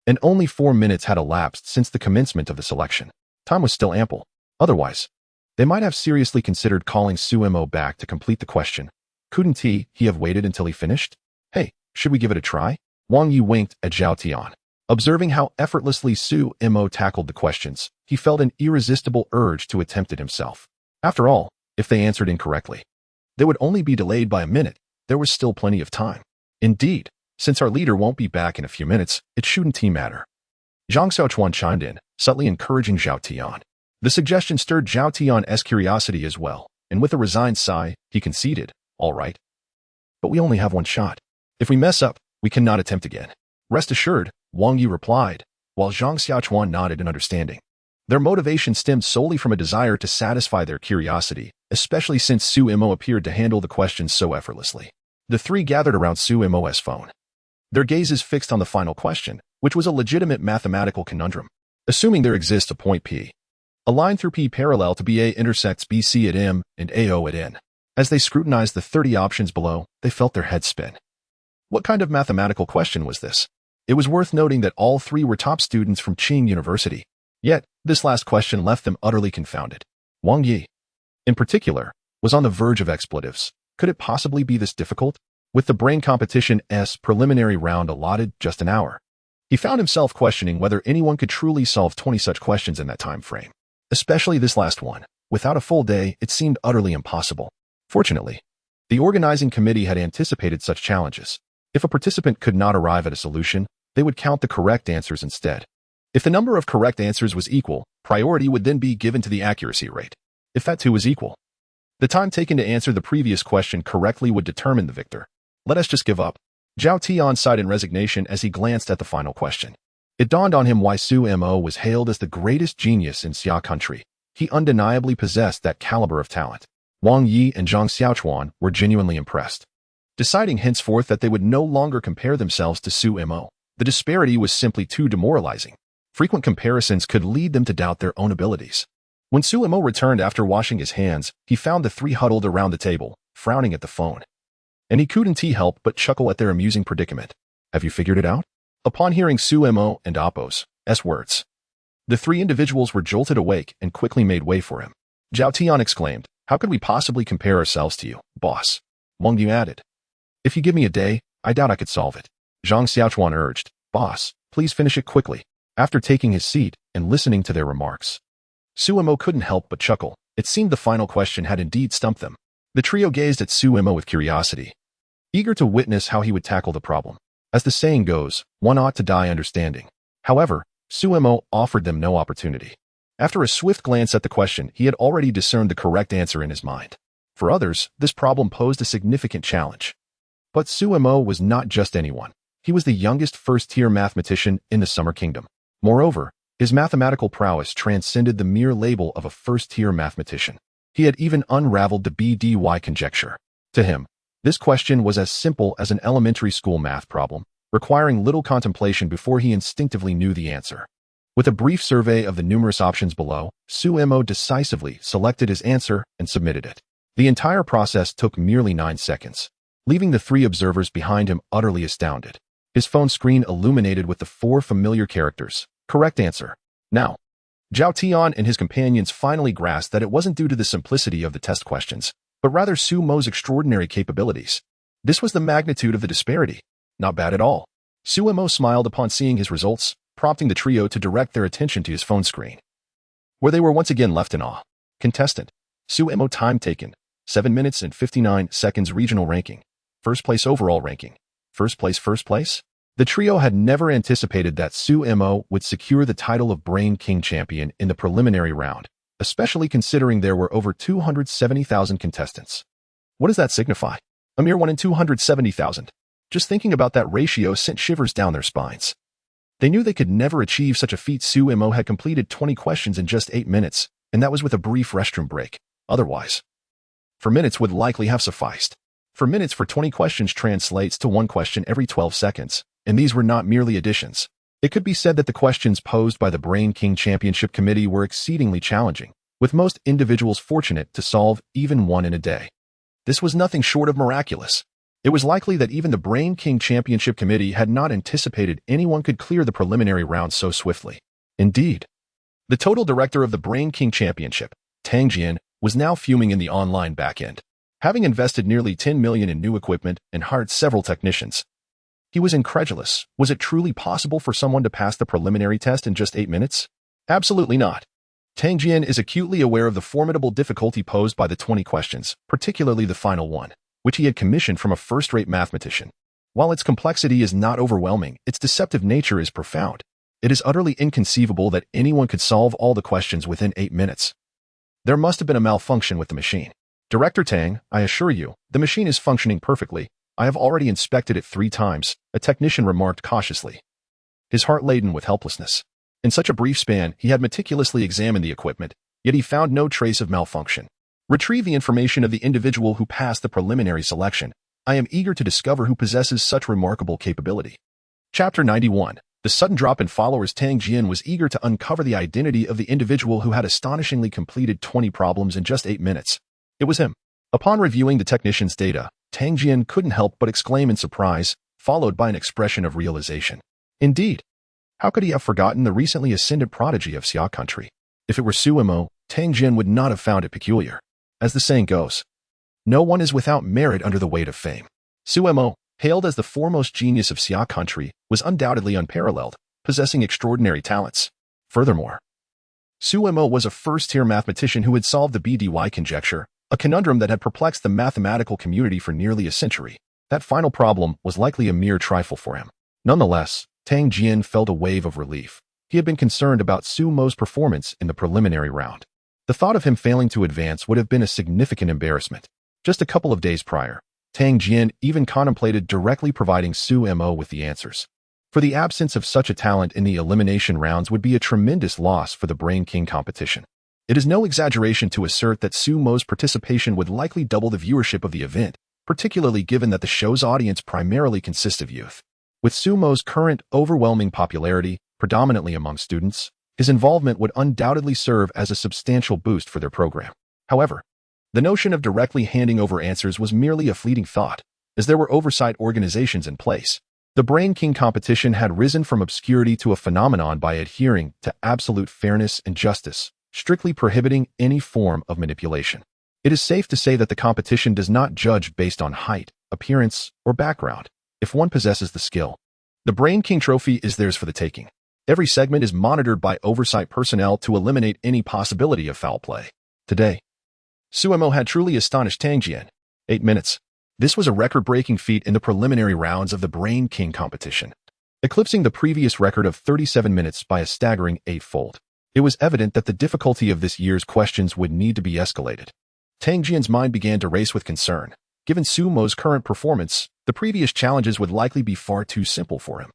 And only 4 minutes had elapsed since the commencement of the selection. Time was still ample. Otherwise, they might have seriously considered calling Su Mo back to complete the question. Couldn't he have waited until he finished? Hey, should we give it a try? Wang Yi winked at Zhao Tian. Observing how effortlessly Su Mo tackled the questions, he felt an irresistible urge to attempt it himself. After all, if they answered incorrectly, they would only be delayed by a minute. There was still plenty of time. Indeed, since our leader won't be back in a few minutes, it shouldn't matter. Zhang Xiaochuan chimed in, subtly encouraging Zhao Tian. The suggestion stirred Zhao Tian's curiosity as well, and with a resigned sigh, he conceded, all right. But we only have one shot. If we mess up, we cannot attempt again. Rest assured, Wang Yi replied, while Zhang Xiaochuan nodded in understanding. Their motivation stemmed solely from a desire to satisfy their curiosity, especially since Su Mo appeared to handle the questions so effortlessly. The three gathered around Su Mo's phone, their gazes fixed on the final question, which was a legitimate mathematical conundrum. Assuming there exists a point P, a line through P parallel to BA intersects BC at M and AO at N. As they scrutinized the 30 options below, they felt their heads spin. What kind of mathematical question was this? It was worth noting that all three were top students from Qing University. Yet, this last question left them utterly confounded. Wang Yi, in particular, was on the verge of expletives. Could it possibly be this difficult? With the brain competition's preliminary round allotted just an hour, he found himself questioning whether anyone could truly solve 20 such questions in that time frame. Especially this last one. Without a full day, it seemed utterly impossible. Fortunately, the organizing committee had anticipated such challenges. If a participant could not arrive at a solution, they would count the correct answers instead. If the number of correct answers was equal, priority would then be given to the accuracy rate. If that too was equal, the time taken to answer the previous question correctly would determine the victor. Let us just give up. Zhao Tian sighed in resignation as he glanced at the final question. It dawned on him why Su Mo was hailed as the greatest genius in Xia country. He undeniably possessed that caliber of talent. Wang Yi and Zhang Xiaochuan were genuinely impressed, deciding henceforth that they would no longer compare themselves to Su Mo. The disparity was simply too demoralizing. Frequent comparisons could lead them to doubt their own abilities. When Su Mo returned after washing his hands, he found the three huddled around the table, frowning at the phone. And he couldn't help but chuckle at their amusing predicament. Have you figured it out? Upon hearing Su Mo and Appo's words, the three individuals were jolted awake and quickly made way for him. Zhao Tian exclaimed, how could we possibly compare ourselves to you, boss? Wang Yu added, if you give me a day, I doubt I could solve it. Zhang Xiaochuan urged, boss, please finish it quickly. After taking his seat and listening to their remarks, Su Mo couldn't help but chuckle. It seemed the final question had indeed stumped them. The trio gazed at Su Mo with curiosity, eager to witness how he would tackle the problem. As the saying goes, one ought to die understanding. However, Su Mo offered them no opportunity. After a swift glance at the question, he had already discerned the correct answer in his mind. For others, this problem posed a significant challenge. But Su Mo was not just anyone. He was the youngest first-tier mathematician in the Summer Kingdom. Moreover, his mathematical prowess transcended the mere label of a first-tier mathematician. He had even unraveled the BDY conjecture. To him, this question was as simple as an elementary school math problem, requiring little contemplation before he instinctively knew the answer. With a brief survey of the numerous options below, Su Mo decisively selected his answer and submitted it. The entire process took merely 9 seconds, leaving the three observers behind him utterly astounded. His phone screen illuminated with the 4 familiar characters. Correct answer. Now, Zhao Tian and his companions finally grasped that it wasn't due to the simplicity of the test questions, but rather Su Mo's extraordinary capabilities. This was the magnitude of the disparity. Not bad at all. Suemo smiled upon seeing his results, prompting the trio to direct their attention to his phone screen, where they were once again left in awe. Contestant: Suemo, time taken, 7 minutes and 59 seconds. Regional ranking: first place. Overall ranking: first place. The trio had never anticipated that Suemo would secure the title of Brain King champion in the preliminary round, especially considering there were over 270,000 contestants. What does that signify? A mere 1 in 270,000. Just thinking about that ratio sent shivers down their spines. They knew they could never achieve such a feat. Suemo had completed 20 questions in just 8 minutes, and that was with a brief restroom break. Otherwise, 4 minutes would likely have sufficed. 4 minutes for 20 questions translates to 1 question every 12 seconds, and these were not merely additions. It could be said that the questions posed by the Brain King Championship Committee were exceedingly challenging, with most individuals fortunate to solve even one in a day. This was nothing short of miraculous. It was likely that even the Brain King Championship Committee had not anticipated anyone could clear the preliminary round so swiftly. Indeed, the total director of the Brain King Championship, Tang Jian, was now fuming in the online backend. Having invested nearly 10 million in new equipment and hired several technicians, he was incredulous. Was it truly possible for someone to pass the preliminary test in just 8 minutes? Absolutely not. Tang Jian is acutely aware of the formidable difficulty posed by the 20 questions, particularly the final one, which he had commissioned from a first-rate mathematician. While its complexity is not overwhelming, its deceptive nature is profound. It is utterly inconceivable that anyone could solve all the questions within 8 minutes. There must have been a malfunction with the machine. Director Tang, I assure you, the machine is functioning perfectly. I have already inspected it 3 times, a technician remarked cautiously, his heart laden with helplessness. In such a brief span, he had meticulously examined the equipment, yet he found no trace of malfunction. Retrieve the information of the individual who passed the preliminary selection. I am eager to discover who possesses such remarkable capability. Chapter 91. The sudden drop in followers. Tang Jian was eager to uncover the identity of the individual who had astonishingly completed 20 problems in just 8 minutes. It was him. Upon reviewing the technician's data, Tang Jian couldn't help but exclaim in surprise, followed by an expression of realization. Indeed, how could he have forgotten the recently ascended prodigy of Xia country? If it were Suemo, Tang Jian would not have found it peculiar. As the saying goes, no one is without merit under the weight of fame. Suemo, hailed as the foremost genius of Xia country, was undoubtedly unparalleled, possessing extraordinary talents. Furthermore, Suemo was a first-tier mathematician who had solved the BDY conjecture, a conundrum that had perplexed the mathematical community for nearly a century. That final problem was likely a mere trifle for him. Nonetheless, Tang Jian felt a wave of relief. He had been concerned about Suemo's performance in the preliminary round. The thought of him failing to advance would have been a significant embarrassment. Just a couple of days prior, Tang Jian even contemplated directly providing Suemo with the answers. For the absence of such a talent in the elimination rounds would be a tremendous loss for the Brain King competition. It is no exaggeration to assert that Suemo's participation would likely double the viewership of the event, particularly given that the show's audience primarily consists of youth. With Suemo's current overwhelming popularity, predominantly among students, his involvement would undoubtedly serve as a substantial boost for their program. However, the notion of directly handing over answers was merely a fleeting thought, as there were oversight organizations in place. The Brain King competition had risen from obscurity to a phenomenon by adhering to absolute fairness and justice, strictly prohibiting any form of manipulation. It is safe to say that the competition does not judge based on height, appearance, or background. If one possesses the skill, the Brain King trophy is theirs for the taking. Every segment is monitored by oversight personnel to eliminate any possibility of foul play. Today, Suemo had truly astonished Tang Jian. 8 minutes. This was a record-breaking feat in the preliminary rounds of the Brain King competition, eclipsing the previous record of 37 minutes by a staggering 8-fold. It was evident that the difficulty of this year's questions would need to be escalated. Tang Jian's mind began to race with concern. Given Suemo's current performance, the previous challenges would likely be far too simple for him.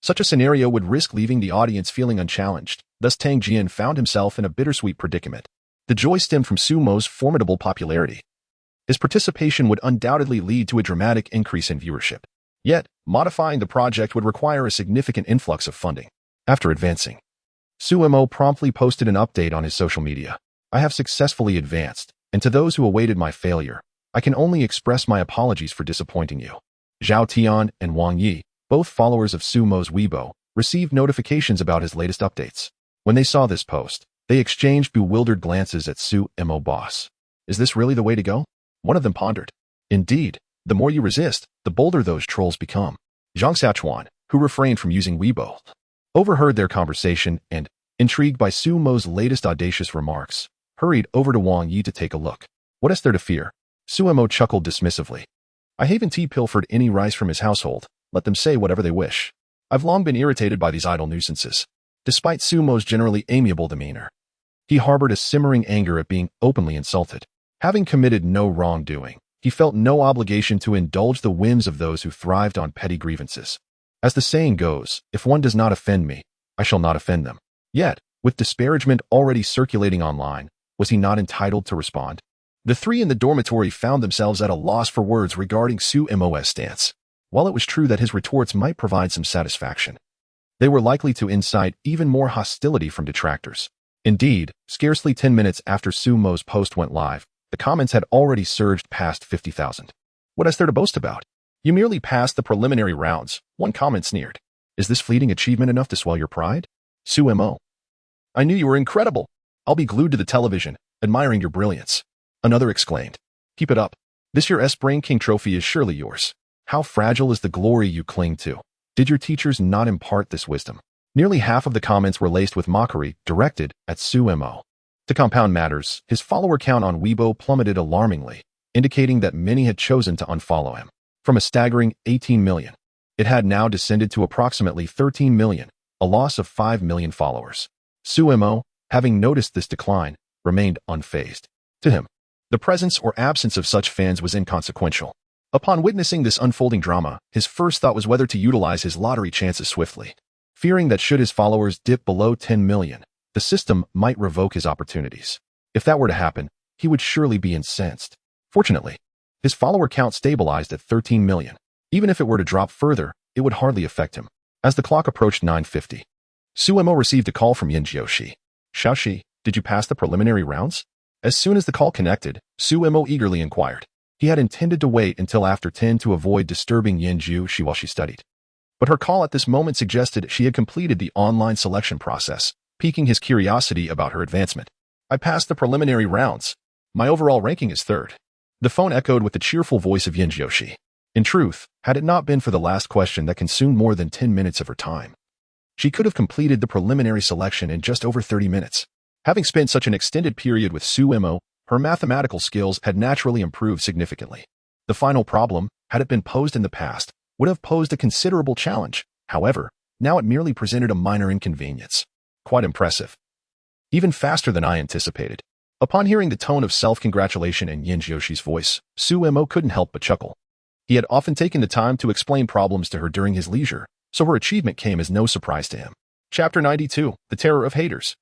Such a scenario would risk leaving the audience feeling unchallenged. Thus Tang Jian found himself in a bittersweet predicament. The joy stemmed from Suemo's formidable popularity. His participation would undoubtedly lead to a dramatic increase in viewership. Yet, modifying the project would require a significant influx of funding. After advancing, Suemo promptly posted an update on his social media. I have successfully advanced, and to those who awaited my failure, I can only express my apologies for disappointing you. Zhao Tian and Wang Yi, both followers of Suemo's Weibo, received notifications about his latest updates. When they saw this post, they exchanged bewildered glances at Suemo boss. Is this really the way to go? One of them pondered. Indeed, The more you resist, the bolder those trolls become. Zhang Xiaochuan, who refrained from using Weibo, overheard their conversation and, intrigued by Su Mo's latest audacious remarks, hurried over to Wang Yi to take a look. What is there to fear? Su Mo chuckled dismissively. I haven't pilfered any rice from his household. Let them say whatever they wish. I've long been irritated by these idle nuisances. Despite Su Mo's generally amiable demeanor, he harbored a simmering anger at being openly insulted. Having committed no wrongdoing, he felt no obligation to indulge the whims of those who thrived on petty grievances. As the saying goes, if one does not offend me, I shall not offend them. Yet, with disparagement already circulating online, was he not entitled to respond? The three in the dormitory found themselves at a loss for words regarding Su Mo's stance. While it was true that his retorts might provide some satisfaction, they were likely to incite even more hostility from detractors. Indeed, scarcely 10 minutes after Su Mo's post went live, the comments had already surged past 50,000. What is there to boast about? You merely passed the preliminary rounds, one comment sneered. Is this fleeting achievement enough to swell your pride? Su Mo. I knew you were incredible. I'll be glued to the television, admiring your brilliance. Another exclaimed. Keep it up. This year's Brain King trophy is surely yours. How fragile is the glory you cling to? Did your teachers not impart this wisdom? Nearly half of the comments were laced with mockery, directed at Su Mo. To compound matters, his follower count on Weibo plummeted alarmingly, indicating that many had chosen to unfollow him. From a staggering 18 million, it had now descended to approximately 13 million, a loss of 5 million followers. Su Mo, having noticed this decline, remained unfazed. To him, the presence or absence of such fans was inconsequential. Upon witnessing this unfolding drama, his first thought was whether to utilize his lottery chances swiftly, fearing that should his followers dip below 10 million, the system might revoke his opportunities. If that were to happen, he would surely be incensed. Fortunately, his follower count stabilized at 13 million. Even if it were to drop further, it would hardly affect him. As the clock approached 9:50, Su Mo received a call from Yin Jiushi. Xiaoxi, did you pass the preliminary rounds? As soon as the call connected, Su Mo eagerly inquired. He had intended to wait until after 10 to avoid disturbing Yin Jiushi while she studied. But her call at this moment suggested she had completed the online selection process, piquing his curiosity about her advancement. I passed the preliminary rounds. My overall ranking is third. The phone echoed with the cheerful voice of Yin Jiushi. In truth, had it not been for the last question that consumed more than 10 minutes of her time, she could have completed the preliminary selection in just over 30 minutes. Having spent such an extended period with Su Mo, her mathematical skills had naturally improved significantly. The final problem, had it been posed in the past, would have posed a considerable challenge. However, now it merely presented a minor inconvenience. Quite impressive. Even faster than I anticipated. Upon hearing the tone of self-congratulation in Yin Jiushi's voice, Su Mo couldn't help but chuckle. He had often taken the time to explain problems to her during his leisure, so her achievement came as no surprise to him. Chapter 92, The Terror of Haters.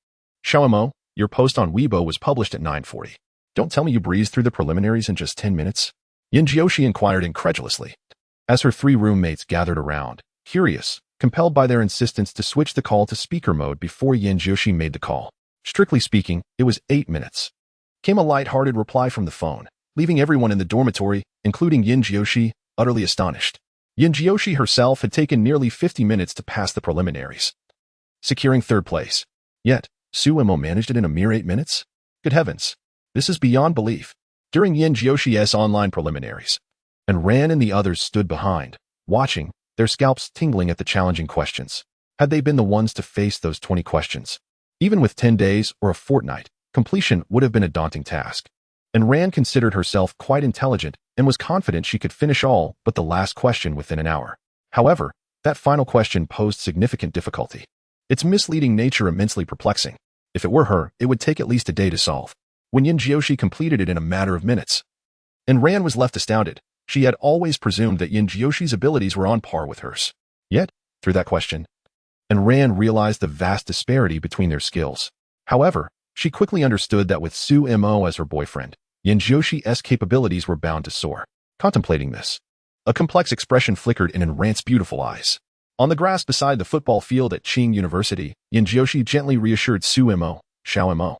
Xiao Mo, your post on Weibo was published at 9:40. Don't tell me you breezed through the preliminaries in just 10 minutes? Yin Jiushi inquired incredulously. As her three roommates gathered around, curious, compelled by their insistence to switch the call to speaker mode before Yin Jiushi made the call. Strictly speaking, it was 8 minutes. Came a light-hearted reply from the phone, leaving everyone in the dormitory, including Yin Jiushi, utterly astonished. Yin Jiushi herself had taken nearly 50 minutes to pass the preliminaries, securing third place. Yet, Su Mo managed it in a mere 8 minutes? Good heavens. This is beyond belief. During Yin Jiushi's online preliminaries, and Ran and the others stood behind, watching, their scalps tingling at the challenging questions. Had they been the ones to face those 20 questions? Even with 10 days or a fortnight, completion would have been a daunting task. And Ran considered herself quite intelligent and was confident she could finish all but the last question within an hour. However, that final question posed significant difficulty. Its misleading nature immensely perplexing. If it were her, it would take at least a day to solve. When Yin Jiushi completed it in a matter of minutes, and Ran was left astounded. She had always presumed that Yin Jiushi's abilities were on par with hers. Yet, through that question, and Ran realized the vast disparity between their skills. However, she quickly understood that with Su Mo as her boyfriend, Yin Jiushi's capabilities were bound to soar. Contemplating this, a complex expression flickered in Ran's beautiful eyes. On the grass beside the football field at Qing University, Yin Jiushi gently reassured Su Mo, Xiao Mo.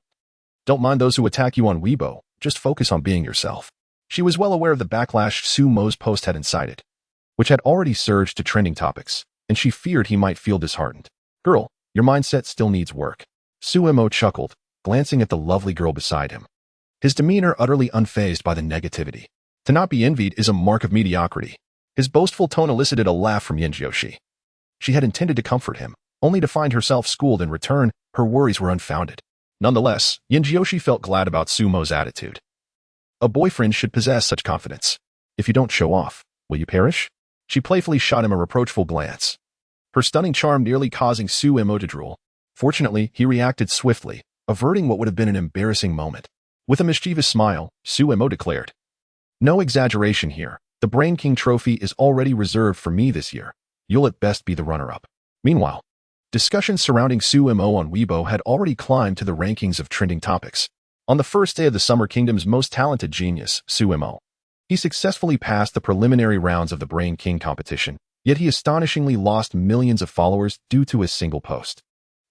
Don't mind those who attack you on Weibo, just focus on being yourself. She was well aware of the backlash Su Mo's post had incited, which had already surged to trending topics, and she feared he might feel disheartened. Girl, your mindset still needs work. Su Mo chuckled, glancing at the lovely girl beside him, his demeanor utterly unfazed by the negativity. To not be envied is a mark of mediocrity. His boastful tone elicited a laugh from Yinjioshi. She had intended to comfort him, only to find herself schooled in return. Her worries were unfounded. Nonetheless, Yinjioshi felt glad about Sumo's attitude. A boyfriend should possess such confidence. If you don't show off, will you perish? She playfully shot him a reproachful glance, her stunning charm nearly causing Sumo to drool. Fortunately, he reacted swiftly, averting what would have been an embarrassing moment. With a mischievous smile, Sumo declared, "No exaggeration here. The Brain King trophy is already reserved for me this year. You'll at best be the runner-up." Meanwhile, discussions surrounding Sumo on Weibo had already climbed to the rankings of trending topics. On the first day of the Summer Kingdom's most talented genius, Sumo, he successfully passed the preliminary rounds of the Brain King competition, yet he astonishingly lost millions of followers due to a single post.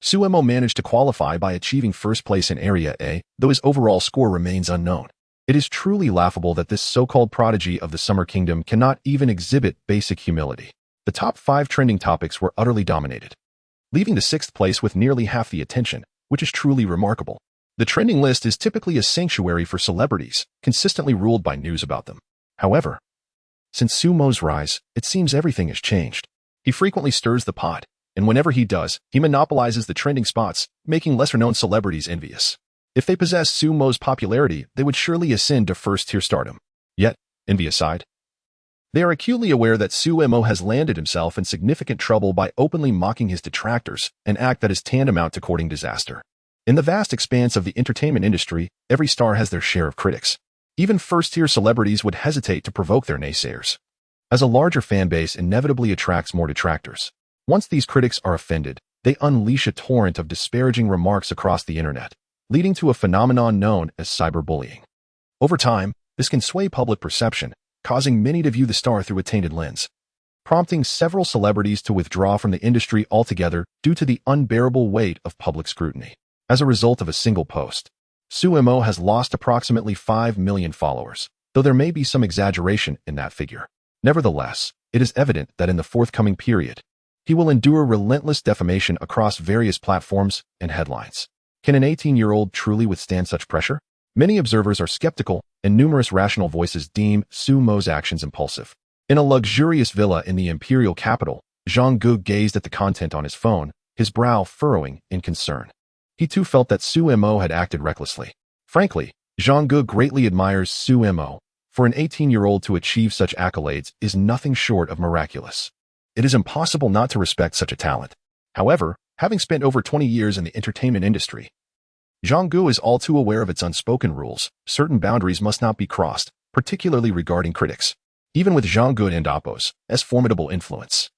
Sumo managed to qualify by achieving first place in Area A, though his overall score remains unknown. It is truly laughable that this so-called prodigy of the Summer Kingdom cannot even exhibit basic humility. The top 5 trending topics were utterly dominated, leaving the 6th place with nearly half the attention, which is truly remarkable. The trending list is typically a sanctuary for celebrities, consistently ruled by news about them. However, since Sumo's rise, it seems everything has changed. He frequently stirs the pot, and whenever he does, he monopolizes the trending spots, making lesser-known celebrities envious. If they possessed Sumo's popularity, they would surely ascend to first-tier stardom. Yet, envy aside, they are acutely aware that Sumo has landed himself in significant trouble by openly mocking his detractors, an act that is tantamount to courting disaster. In the vast expanse of the entertainment industry, every star has their share of critics. Even first-tier celebrities would hesitate to provoke their naysayers, as a larger fan base inevitably attracts more detractors. Once these critics are offended, they unleash a torrent of disparaging remarks across the internet, leading to a phenomenon known as cyberbullying. Over time, this can sway public perception, causing many to view the star through a tainted lens, prompting several celebrities to withdraw from the industry altogether due to the unbearable weight of public scrutiny. As a result of a single post, Sumo has lost approximately 5 million followers, though there may be some exaggeration in that figure. Nevertheless, it is evident that in the forthcoming period, he will endure relentless defamation across various platforms and headlines. Can an 18-year-old truly withstand such pressure? Many observers are skeptical, and numerous rational voices deem Sumo's actions impulsive. In a luxurious villa in the imperial capital, Zhang Gu gazed at the content on his phone, his brow furrowing in concern. He too felt that Sumo had acted recklessly. Frankly, Zhang Gu greatly admires Sumo. For an 18-year-old to achieve such accolades is nothing short of miraculous. It is impossible not to respect such a talent. However, having spent over 20 years in the entertainment industry, Zhang Gu is all too aware of its unspoken rules. Certain boundaries must not be crossed, particularly regarding critics. Even with Zhang Gu and Appo's as formidable influence,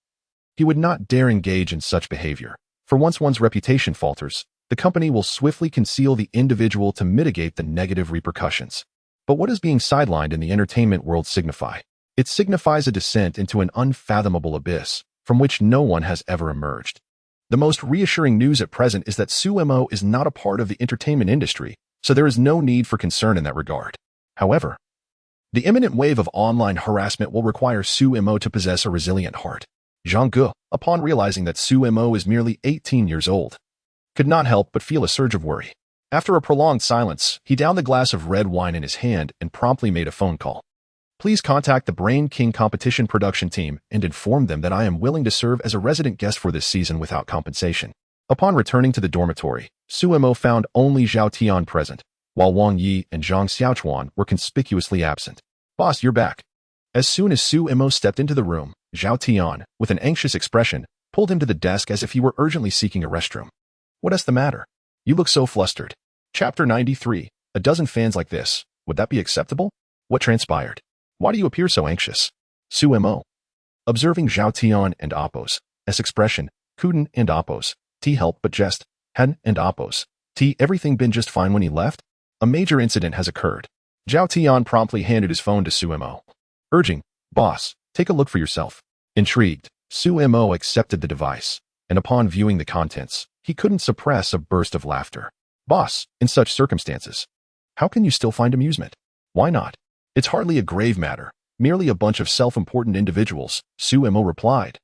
he would not dare engage in such behavior. For once one's reputation falters, the company will swiftly conceal the individual to mitigate the negative repercussions. But what does being sidelined in the entertainment world signify? It signifies a descent into an unfathomable abyss from which no one has ever emerged. The most reassuring news at present is that Sumo is not a part of the entertainment industry, so there is no need for concern in that regard. However, the imminent wave of online harassment will require Sumo to possess a resilient heart. Zhang Gu, upon realizing that Sumo is merely 18 years old, could not help but feel a surge of worry. After a prolonged silence, he downed the glass of red wine in his hand and promptly made a phone call. "Please contact the Brain King competition production team and inform them that I am willing to serve as a resident guest for this season without compensation." Upon returning to the dormitory, Sumo found only Zhao Tian present, while Wang Yi and Zhang Xiaochuan were conspicuously absent. "Boss, you're back." As soon as Sumo stepped into the room, Zhao Tian, with an anxious expression, pulled him to the desk as if he were urgently seeking a restroom. "What is the matter? You look so flustered." Chapter 93. A dozen fans like this. Would that be acceptable? What transpired? Why do you appear so anxious? Sumo, observing Zhao Tian and Appo's expression, couldn't and Appo's help but jest. Hadn't and Appo's everything been just fine when he left? A major incident has occurred. Zhao Tian promptly handed his phone to Sumo, urging, "Boss, take a look for yourself." Intrigued, Sumo accepted the device, and upon viewing the contents, he couldn't suppress a burst of laughter. "Boss, in such circumstances, how can you still find amusement? Why not? It's hardly a grave matter, merely a bunch of self-important individuals," Sumo replied,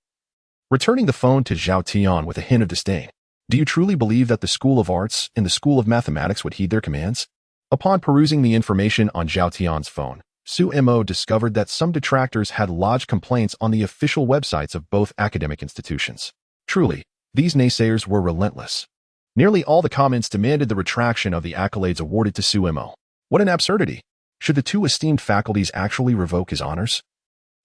returning the phone to Zhao Tian with a hint of disdain. "Do you truly believe that the School of Arts and the School of Mathematics would heed their commands?" Upon perusing the information on Zhao Tian's phone, Sumo discovered that some detractors had lodged complaints on the official websites of both academic institutions. Truly, these naysayers were relentless. Nearly all the comments demanded the retraction of the accolades awarded to Sumo. What an absurdity! Should the two esteemed faculties actually revoke his honors?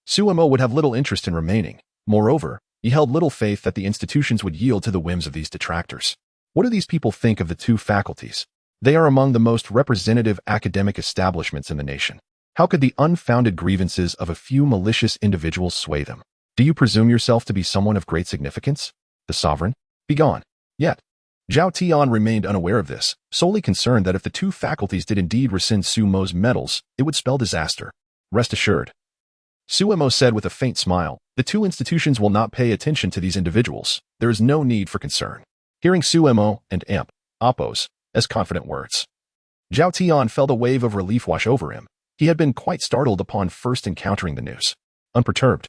Sumo would have little interest in remaining. Moreover, he held little faith that the institutions would yield to the whims of these detractors. What do these people think of the two faculties? They are among the most representative academic establishments in the nation. How could the unfounded grievances of a few malicious individuals sway them? Do you presume yourself to be someone of great significance? The sovereign? Begone. Yet, Zhao Tian remained unaware of this, solely concerned that if the two faculties did indeed rescind Sumo's medals, it would spell disaster. Rest assured. Sumo said with a faint smile, the two institutions will not pay attention to these individuals. There is no need for concern. Hearing Sumo and Appos as confident words, Zhao Tian felt a wave of relief wash over him. He had been quite startled upon first encountering the news. Unperturbed,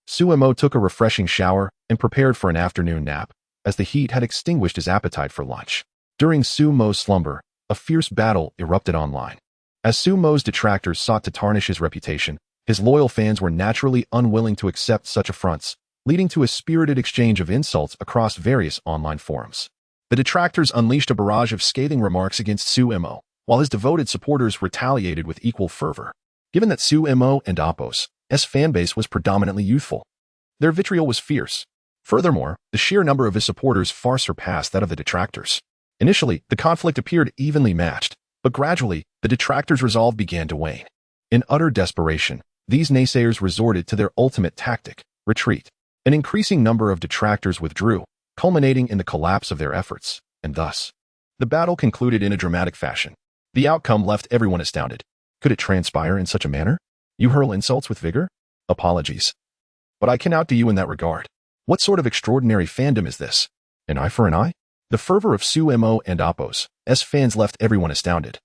Sumo took a refreshing shower and prepared for an afternoon nap, as the heat had extinguished his appetite for lunch. During Sumo's slumber, a fierce battle erupted online. As Sumo's detractors sought to tarnish his reputation, his loyal fans were naturally unwilling to accept such affronts, leading to a spirited exchange of insults across various online forums. The detractors unleashed a barrage of scathing remarks against Sumo, while his devoted supporters retaliated with equal fervor. Given that Sumo and Appos' fanbase was predominantly youthful, their vitriol was fierce. Furthermore, the sheer number of his supporters far surpassed that of the detractors. Initially, the conflict appeared evenly matched, but gradually, the detractors' resolve began to wane. In utter desperation, these naysayers resorted to their ultimate tactic, retreat. An increasing number of detractors withdrew, culminating in the collapse of their efforts, and thus, the battle concluded in a dramatic fashion. The outcome left everyone astounded. Could it transpire in such a manner? You hurl insults with vigor? Apologies. But I can outdo you in that regard. What sort of extraordinary fandom is this? An eye for an eye? The fervor of Sumo and Appos' fans left everyone astounded.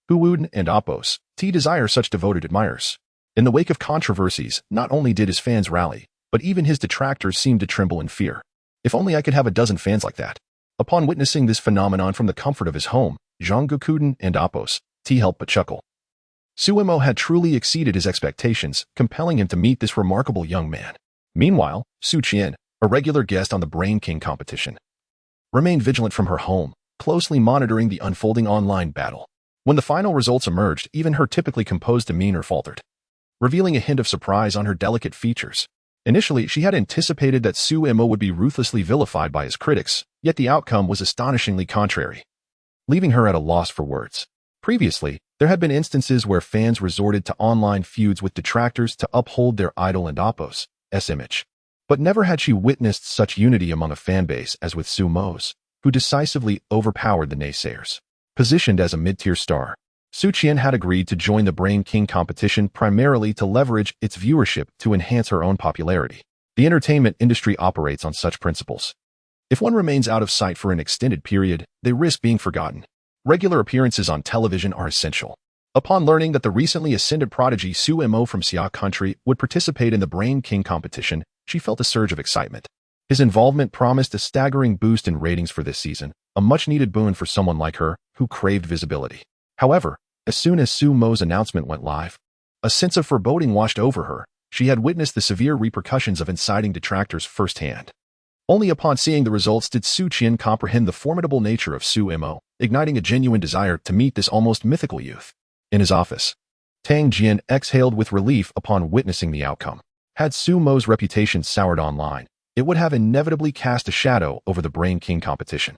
Who would and Appos' desire such devoted admirers? In the wake of controversies, not only did his fans rally, but even his detractors seemed to tremble in fear. If only I could have a dozen fans like that. Upon witnessing this phenomenon from the comfort of his home, Zhonggukuden and Appos' helped but chuckle. Sumo had truly exceeded his expectations, compelling him to meet this remarkable young man. Meanwhile, Su Qian, a regular guest on the Brain King competition, remained vigilant from her home, closely monitoring the unfolding online battle. When the final results emerged, even her typically composed demeanor faltered, revealing a hint of surprise on her delicate features. Initially, she had anticipated that Sumo would be ruthlessly vilified by his critics, yet the outcome was astonishingly contrary, leaving her at a loss for words. Previously, there had been instances where fans resorted to online feuds with detractors to uphold their idol and Appos' image. But never had she witnessed such unity among a fanbase as with Sumo's, who decisively overpowered the naysayers. Positioned as a mid-tier star, Su Qian had agreed to join the Brain King competition primarily to leverage its viewership to enhance her own popularity. The entertainment industry operates on such principles. If one remains out of sight for an extended period, they risk being forgotten. Regular appearances on television are essential. Upon learning that the recently ascended prodigy Sumo from Xia country would participate in the Brain King competition, she felt a surge of excitement. His involvement promised a staggering boost in ratings for this season, a much-needed boon for someone like her who craved visibility. However, as soon as Sumo's announcement went live, a sense of foreboding washed over her. She had witnessed the severe repercussions of inciting detractors firsthand. Only upon seeing the results did Su Qian comprehend the formidable nature of Sumo, igniting a genuine desire to meet this almost mythical youth. In his office, Tang Jian exhaled with relief upon witnessing the outcome. Had Sumo's reputation soured online, it would have inevitably cast a shadow over the Brain King competition.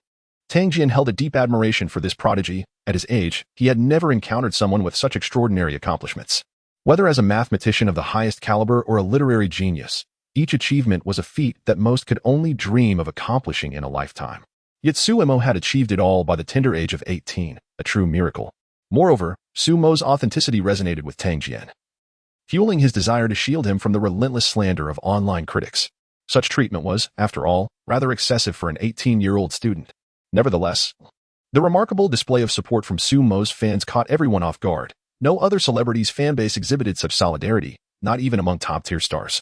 Tang Jian held a deep admiration for this prodigy. At his age, he had never encountered someone with such extraordinary accomplishments. Whether as a mathematician of the highest caliber or a literary genius, each achievement was a feat that most could only dream of accomplishing in a lifetime. Yet Sumo had achieved it all by the tender age of 18, a true miracle. Moreover, Sumo's authenticity resonated with Tang Jian, fueling his desire to shield him from the relentless slander of online critics. Such treatment was, after all, rather excessive for an 18-year-old student. Nevertheless, the remarkable display of support from Sumo's fans caught everyone off guard. No other celebrity's fanbase exhibited such solidarity, not even among top-tier stars,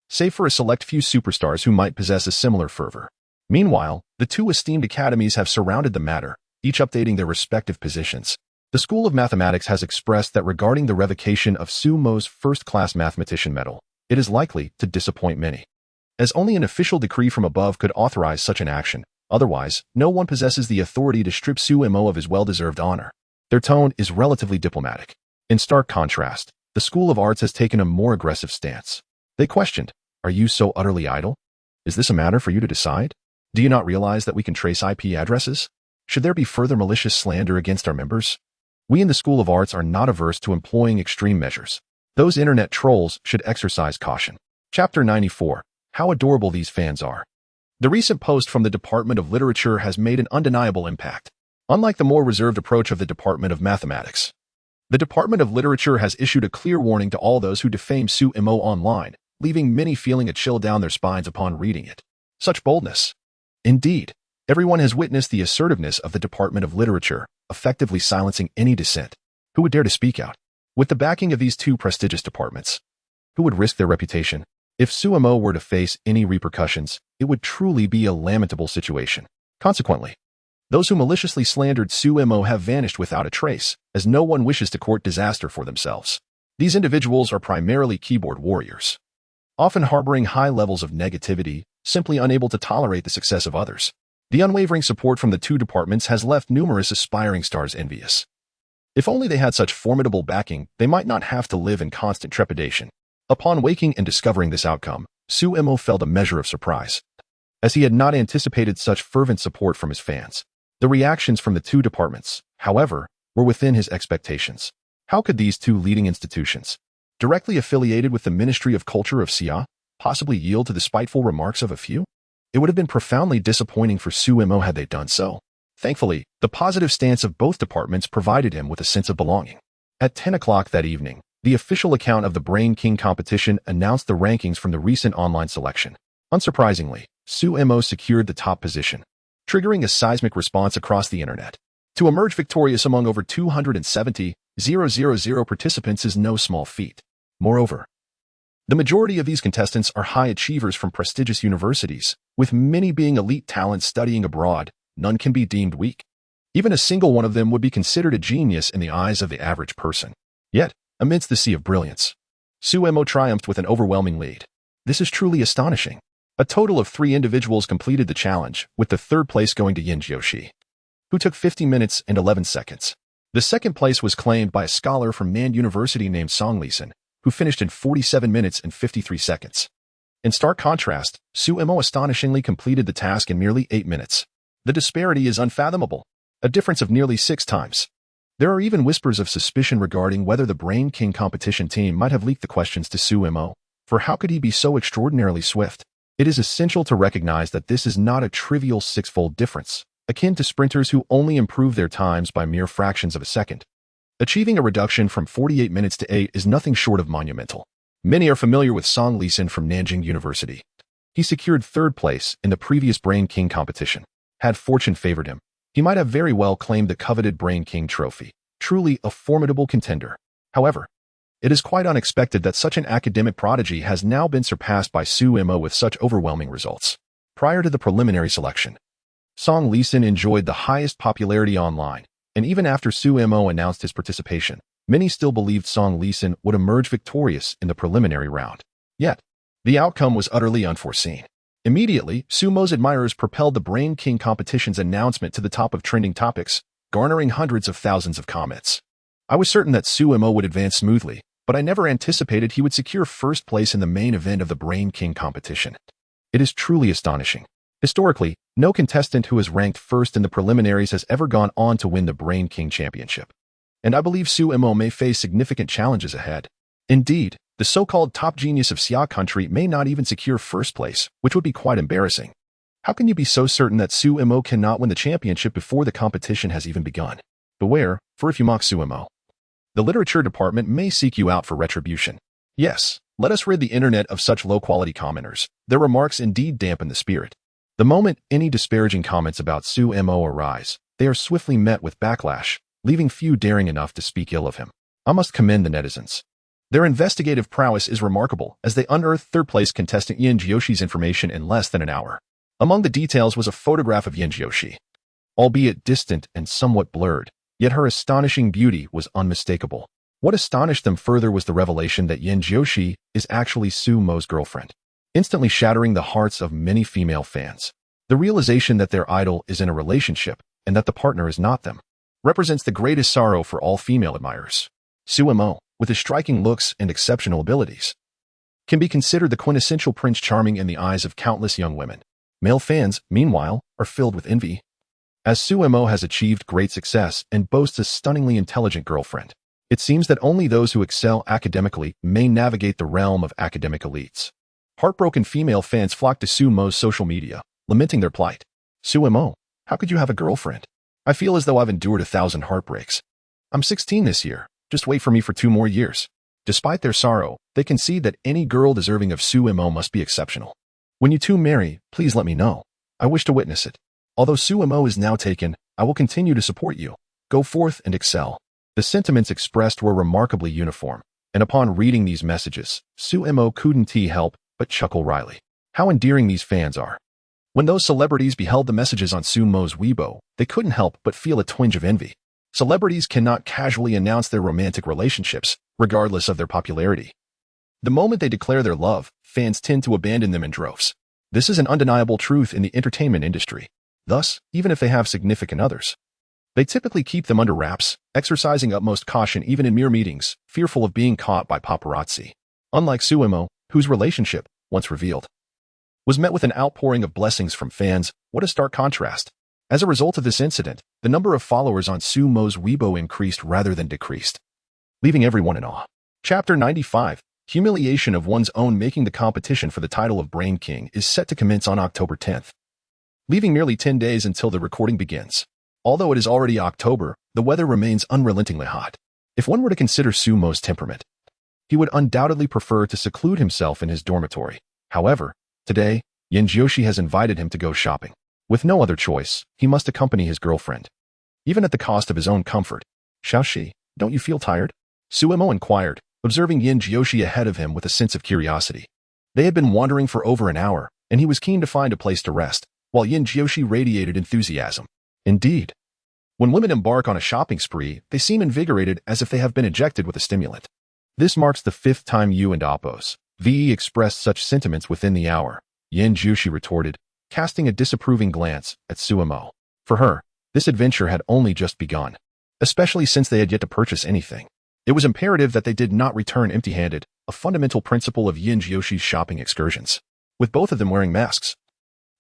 save for a select few superstars who might possess a similar fervor. Meanwhile, the two esteemed academies have surrounded the matter, each updating their respective positions. The School of Mathematics has expressed that regarding the revocation of Sumo's first-class mathematician medal, it is likely to disappoint many, as only an official decree from above could authorize such an action. Otherwise, no one possesses the authority to strip Sumo of his well-deserved honor. Their tone is relatively diplomatic. In stark contrast, the School of Arts has taken a more aggressive stance. They questioned, "Are you so utterly idle? Is this a matter for you to decide? Do you not realize that we can trace IP addresses? Should there be further malicious slander against our members? We in the School of Arts are not averse to employing extreme measures. Those internet trolls should exercise caution." Chapter 94. How adorable these fans are. The recent post from the Department of Literature has made an undeniable impact. Unlike the more reserved approach of the Department of Mathematics, the Department of Literature has issued a clear warning to all those who defame Sumo online, leaving many feeling a chill down their spines upon reading it. Such boldness. Indeed, everyone has witnessed the assertiveness of the Department of Literature, effectively silencing any dissent. Who would dare to speak out? With the backing of these two prestigious departments, who would risk their reputation? If Sumo were to face any repercussions, it would truly be a lamentable situation. Consequently, those who maliciously slandered Sumo have vanished without a trace, as no one wishes to court disaster for themselves. These individuals are primarily keyboard warriors, often harboring high levels of negativity, simply unable to tolerate the success of others. The unwavering support from the two departments has left numerous aspiring stars envious. If only they had such formidable backing, they might not have to live in constant trepidation. Upon waking and discovering this outcome, Sumo felt a measure of surprise, as he had not anticipated such fervent support from his fans. The reactions from the two departments, however, were within his expectations. How could these two leading institutions, directly affiliated with the Ministry of Culture of Xia, possibly yield to the spiteful remarks of a few? It would have been profoundly disappointing for Sumo had they done so. Thankfully, the positive stance of both departments provided him with a sense of belonging. At 10 o'clock that evening, the official account of the Brain King competition announced the rankings from the recent online selection. Unsurprisingly, Sumo secured the top position, triggering a seismic response across the internet. To emerge victorious among over 270,000 participants is no small feat. Moreover, the majority of these contestants are high achievers from prestigious universities, with many being elite talents studying abroad. None can be deemed weak. Even a single one of them would be considered a genius in the eyes of the average person. Yet, amidst the sea of brilliance, Sumo triumphed with an overwhelming lead. This is truly astonishing. A total of 3 individuals completed the challenge, with the third place going to Yin Jiushi, who took 50 minutes and 11 seconds. The second place was claimed by a scholar from Nan University named Song Leeson, who finished in 47 minutes and 53 seconds. In stark contrast, Sumo astonishingly completed the task in merely 8 minutes. The disparity is unfathomable, a difference of nearly 6 times. There are even whispers of suspicion regarding whether the Brain King competition team might have leaked the questions to Sumo, for how could he be so extraordinarily swift? It is essential to recognize that this is not a trivial 6-fold difference, akin to sprinters who only improve their times by mere fractions of a second. Achieving a reduction from 48 minutes to 8 is nothing short of monumental. Many are familiar with Song Leeson from Nanjing University. He secured 3rd place in the previous Brain King competition. Had fortune favored him, he might have very well claimed the coveted Brain King trophy. Truly a formidable contender. However, it is quite unexpected that such an academic prodigy has now been surpassed by Sumo with such overwhelming results. Prior to the preliminary selection, Song Leeson enjoyed the highest popularity online, and even after Sumo announced his participation, many still believed Song Leeson would emerge victorious in the preliminary round. Yet, the outcome was utterly unforeseen. Immediately, Sumo's admirers propelled the Brain King competition's announcement to the top of trending topics, garnering hundreds of thousands of comments. I was certain that Sumo would advance smoothly, but I never anticipated he would secure 1st place in the main event of the Brain King competition. It is truly astonishing. Historically, no contestant who has ranked 1st in the preliminaries has ever gone on to win the Brain King championship. And I believe Sumo may face significant challenges ahead. Indeed, the so-called top genius of Xia country may not even secure 1st place, which would be quite embarrassing. How can you be so certain that Sumo cannot win the championship before the competition has even begun? Beware, for if you mock Sumo, the literature department may seek you out for retribution. Yes, let us rid the internet of such low-quality commenters. Their remarks indeed dampen the spirit. The moment any disparaging comments about Sumo arise, they are swiftly met with backlash, leaving few daring enough to speak ill of him. I must commend the netizens. Their investigative prowess is remarkable as they unearthed 3rd place contestant Yin Jiushi's information in less than an hour. Among the details was a photograph of Yin Jiushi, albeit distant and somewhat blurred. Yet her astonishing beauty was unmistakable. What astonished them further was the revelation that Yin Jiushi is actually Sumo's girlfriend, instantly shattering the hearts of many female fans. The realization that their idol is in a relationship and that the partner is not them represents the greatest sorrow for all female admirers. Sumo, with his striking looks and exceptional abilities, can be considered the quintessential Prince Charming in the eyes of countless young women. Male fans, meanwhile, are filled with envy, as Sumo has achieved great success and boasts a stunningly intelligent girlfriend. It seems that only those who excel academically may navigate the realm of academic elites. Heartbroken female fans flock to Sumo's social media, lamenting their plight. Sumo, how could you have a girlfriend? I feel as though I've endured 1,000 heartbreaks. I'm 16 this year. Just wait for me for 2 more years. Despite their sorrow, they concede that any girl deserving of Sumo must be exceptional. When you two marry, please let me know. I wish to witness it. Although Sumo is now taken, I will continue to support you. Go forth and excel. The sentiments expressed were remarkably uniform, and upon reading these messages, Sumo couldn't help but chuckle wryly. How endearing these fans are. When those celebrities beheld the messages on Sumo's Weibo, they couldn't help but feel a twinge of envy. Celebrities cannot casually announce their romantic relationships, regardless of their popularity. The moment they declare their love, fans tend to abandon them in droves. This is an undeniable truth in the entertainment industry. Thus, even if they have significant others, they typically keep them under wraps, exercising utmost caution even in mere meetings, fearful of being caught by paparazzi. Unlike Sumo, whose relationship, once revealed, was met with an outpouring of blessings from fans, what a stark contrast. As a result of this incident, the number of followers on Sumo's Weibo increased rather than decreased, leaving everyone in awe. Chapter 95, Humiliation of One's Own. Making the competition for the title of Brain King is set to commence on October 10th, leaving merely 10 days until the recording begins. Although it is already October, the weather remains unrelentingly hot. If one were to consider Sumo's temperament, he would undoubtedly prefer to seclude himself in his dormitory. However, today, Yin Jiushi has invited him to go shopping. With no other choice, he must accompany his girlfriend, even at the cost of his own comfort. Xiaoxi, don't you feel tired? Sumo inquired, observing Yin Jiushi ahead of him with a sense of curiosity. They had been wandering for over an hour, and he was keen to find a place to rest, while Yin Jiushi radiated enthusiasm. Indeed, when women embark on a shopping spree, they seem invigorated as if they have been injected with a stimulant. This marks the 5th time you and Oppos VE expressed such sentiments within the hour, Yin Jiushi retorted, casting a disapproving glance at Sumo. For her, this adventure had only just begun, especially since they had yet to purchase anything. It was imperative that they did not return empty-handed, a fundamental principle of Yin Jiushi's shopping excursions. With both of them wearing masks,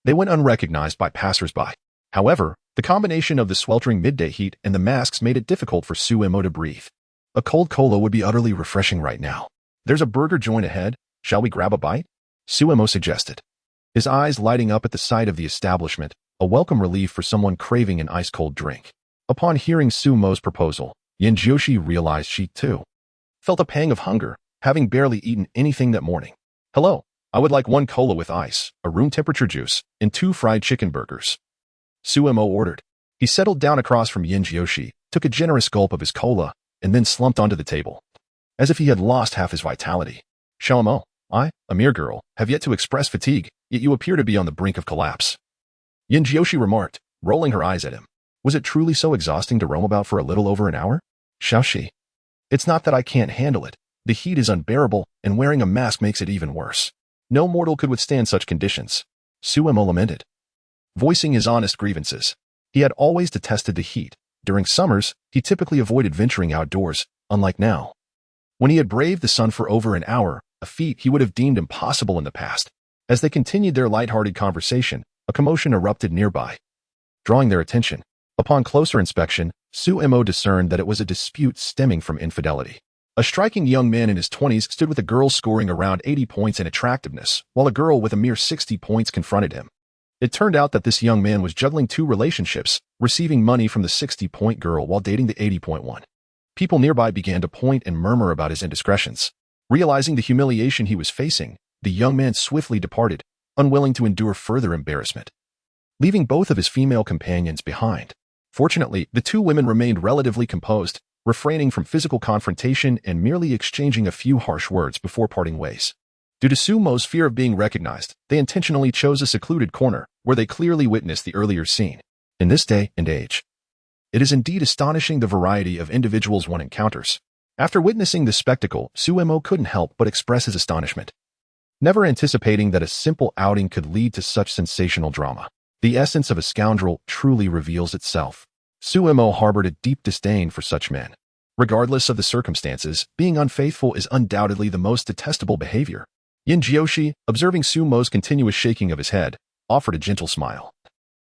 they went unrecognized by passers-by. However, the combination of the sweltering midday heat and the masks made it difficult for Sumo to breathe. A cold cola would be utterly refreshing right now. There's a burger joint ahead. Shall we grab a bite? Sumo suggested, his eyes lighting up at the sight of the establishment, a welcome relief for someone craving an ice-cold drink. Upon hearing Sumo's proposal, Yin Jiushi realized she, too, felt a pang of hunger, having barely eaten anything that morning. Hello, I would like 1 cola with ice, a room-temperature juice, and 2 fried chicken burgers. Sumo ordered. He settled down across from Yin Jiushi, took a generous gulp of his cola, and then slumped onto the table, as if he had lost half his vitality. Xiaomo, I, a mere girl, have yet to express fatigue, yet you appear to be on the brink of collapse. Yin Jiushi remarked, rolling her eyes at him. Was it truly so exhausting to roam about for a little over an hour? Xiaoxi, it's not that I can't handle it. The heat is unbearable, and wearing a mask makes it even worse. No mortal could withstand such conditions. Sumo lamented, voicing his honest grievances. He had always detested the heat. During summers, he typically avoided venturing outdoors, unlike now, when he had braved the sun for over an hour, a feat he would have deemed impossible in the past. As they continued their light-hearted conversation, a commotion erupted nearby, drawing their attention. Upon closer inspection, Sumo discerned that it was a dispute stemming from infidelity. A striking young man in his 20s stood with a girl scoring around 80 points in attractiveness, while a girl with a mere 60 points confronted him. It turned out that this young man was juggling 2 relationships, receiving money from the 60-point girl while dating the 80-point one. People nearby began to point and murmur about his indiscretions. Realizing the humiliation he was facing, the young man swiftly departed, unwilling to endure further embarrassment, leaving both of his female companions behind. Fortunately, the 2 women remained relatively composed, refraining from physical confrontation and merely exchanging a few harsh words before parting ways. Due to Sumo's fear of being recognized, they intentionally chose a secluded corner, where they clearly witnessed the earlier scene. In this day and age, It is indeed astonishing the variety of individuals one encounters. After witnessing this spectacle, Suemo couldn't help but express his astonishment, never anticipating that a simple outing could lead to such sensational drama. The essence of a scoundrel truly reveals itself. Suemo harbored a deep disdain for such men. Regardless of the circumstances, being unfaithful is undoubtedly the most detestable behavior. Yin Jiushi, observing Sumo's continuous shaking of his head, offered a gentle smile.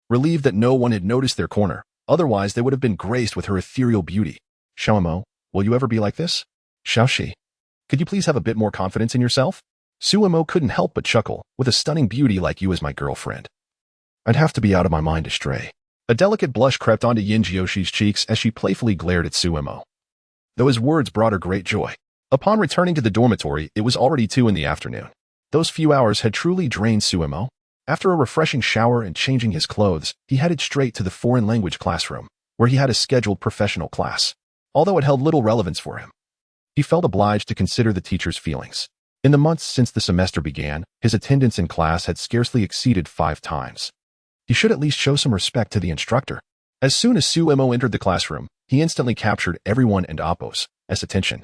Relieved that no one had noticed their corner, otherwise they would have been graced with her ethereal beauty. Suemo, will you ever be like this? Xiaoxi, could you please have a bit more confidence in yourself? Suemo couldn't help but chuckle, with a stunning beauty like you as my girlfriend. I'd have to be out of my mind to stray. A delicate blush crept onto Yin Jioshi's cheeks as she playfully glared at Suemo, though his words brought her great joy. Upon returning to the dormitory, it was already 2 in the afternoon. Those few hours had truly drained Suemo. After a refreshing shower and changing his clothes, he headed straight to the foreign language classroom, where he had a scheduled professional class. Although it held little relevance for him, he felt obliged to consider the teacher's feelings. In the months since the semester began, his attendance in class had scarcely exceeded 5 times. He should at least show some respect to the instructor. As soon as Suemo entered the classroom, he instantly captured everyone and Appo's attention,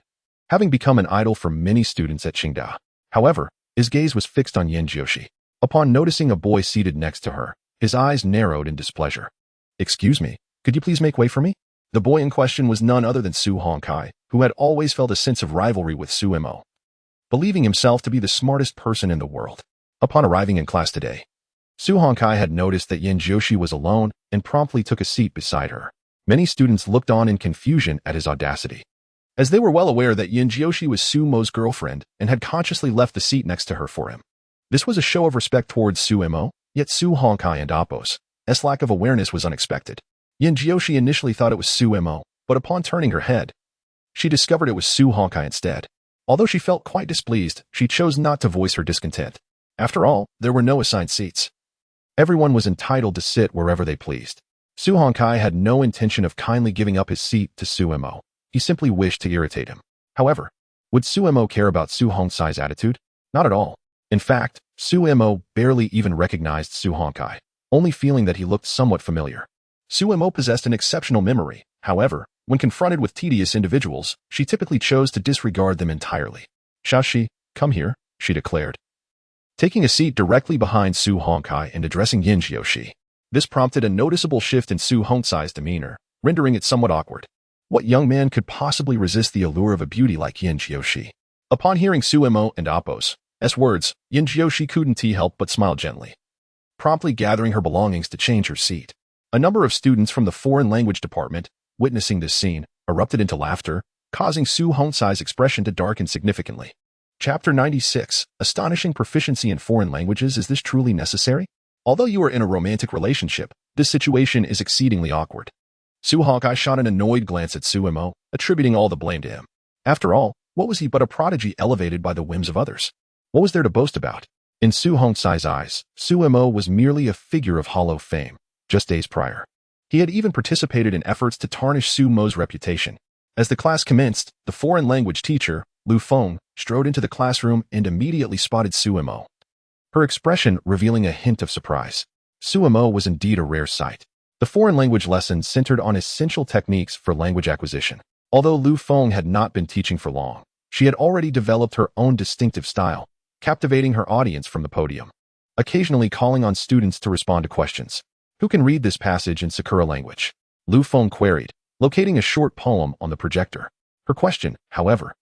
having become an idol for many students at Qingda. However, his gaze was fixed on Yin Jiushi. Upon noticing a boy seated next to her, his eyes narrowed in displeasure. Excuse me, could you please make way for me? The boy in question was none other than Su Hongkai, who had always felt a sense of rivalry with Suemo, believing himself to be the smartest person in the world. Upon arriving in class today, Su Hongkai had noticed that Yin Jiushi was alone and promptly took a seat beside her. Many students looked on in confusion at his audacity, as they were well aware that Yin Jiushi was Sumo's girlfriend and had consciously left the seat next to her for him. This was a show of respect towards Suemo, yet Su Hongkai and Appo's lack of awareness was unexpected. Yin Jiushi initially thought it was Suemo, but upon turning her head, she discovered it was Su Hongkai instead. Although she felt quite displeased, she chose not to voice her discontent. After all, there were no assigned seats. Everyone was entitled to sit wherever they pleased. Su Hongkai had no intention of kindly giving up his seat to Suemo. He simply wished to irritate him. However, would Suemo care about Su Hongkai's attitude? Not at all. In fact, Suemo barely even recognized Su Hongkai, only feeling that he looked somewhat familiar. Suemo possessed an exceptional memory. However, when confronted with tedious individuals, she typically chose to disregard them entirely. Xiaoxi, come here, she declared, taking a seat directly behind Su Hongkai and addressing Yin Jiushi. This prompted a noticeable shift in Su Hongkai's demeanor, rendering it somewhat awkward. What young man could possibly resist the allure of a beauty like Yin Jiushi? Upon hearing Suemo and Appo's words, Yin Jiushi couldn't help but smile gently, promptly gathering her belongings to change her seat. A number of students from the foreign language department, witnessing this scene, erupted into laughter, causing Su Hongkai's expression to darken significantly. Chapter 96, Astonishing Proficiency in Foreign Languages. Is this truly necessary? Although you are in a romantic relationship, this situation is exceedingly awkward. Su Hongkai shot an annoyed glance at Suemo, attributing all the blame to him. After all, what was he but a prodigy elevated by the whims of others? What was there to boast about? In Su Hongkai's eyes, Suemo was merely a figure of hollow fame. Just days prior, he had even participated in efforts to tarnish Sumo's reputation. As the class commenced, the foreign language teacher, Lu Feng, strode into the classroom and immediately spotted Suemo, her expression revealing a hint of surprise. Suemo was indeed a rare sight. The foreign language lesson centered on essential techniques for language acquisition. Although Lu Feng had not been teaching for long, she had already developed her own distinctive style, captivating her audience from the podium, occasionally calling on students to respond to questions. Who can read this passage in Sakura language? Lu Feng queried, locating a short poem on the projector. Her question, however,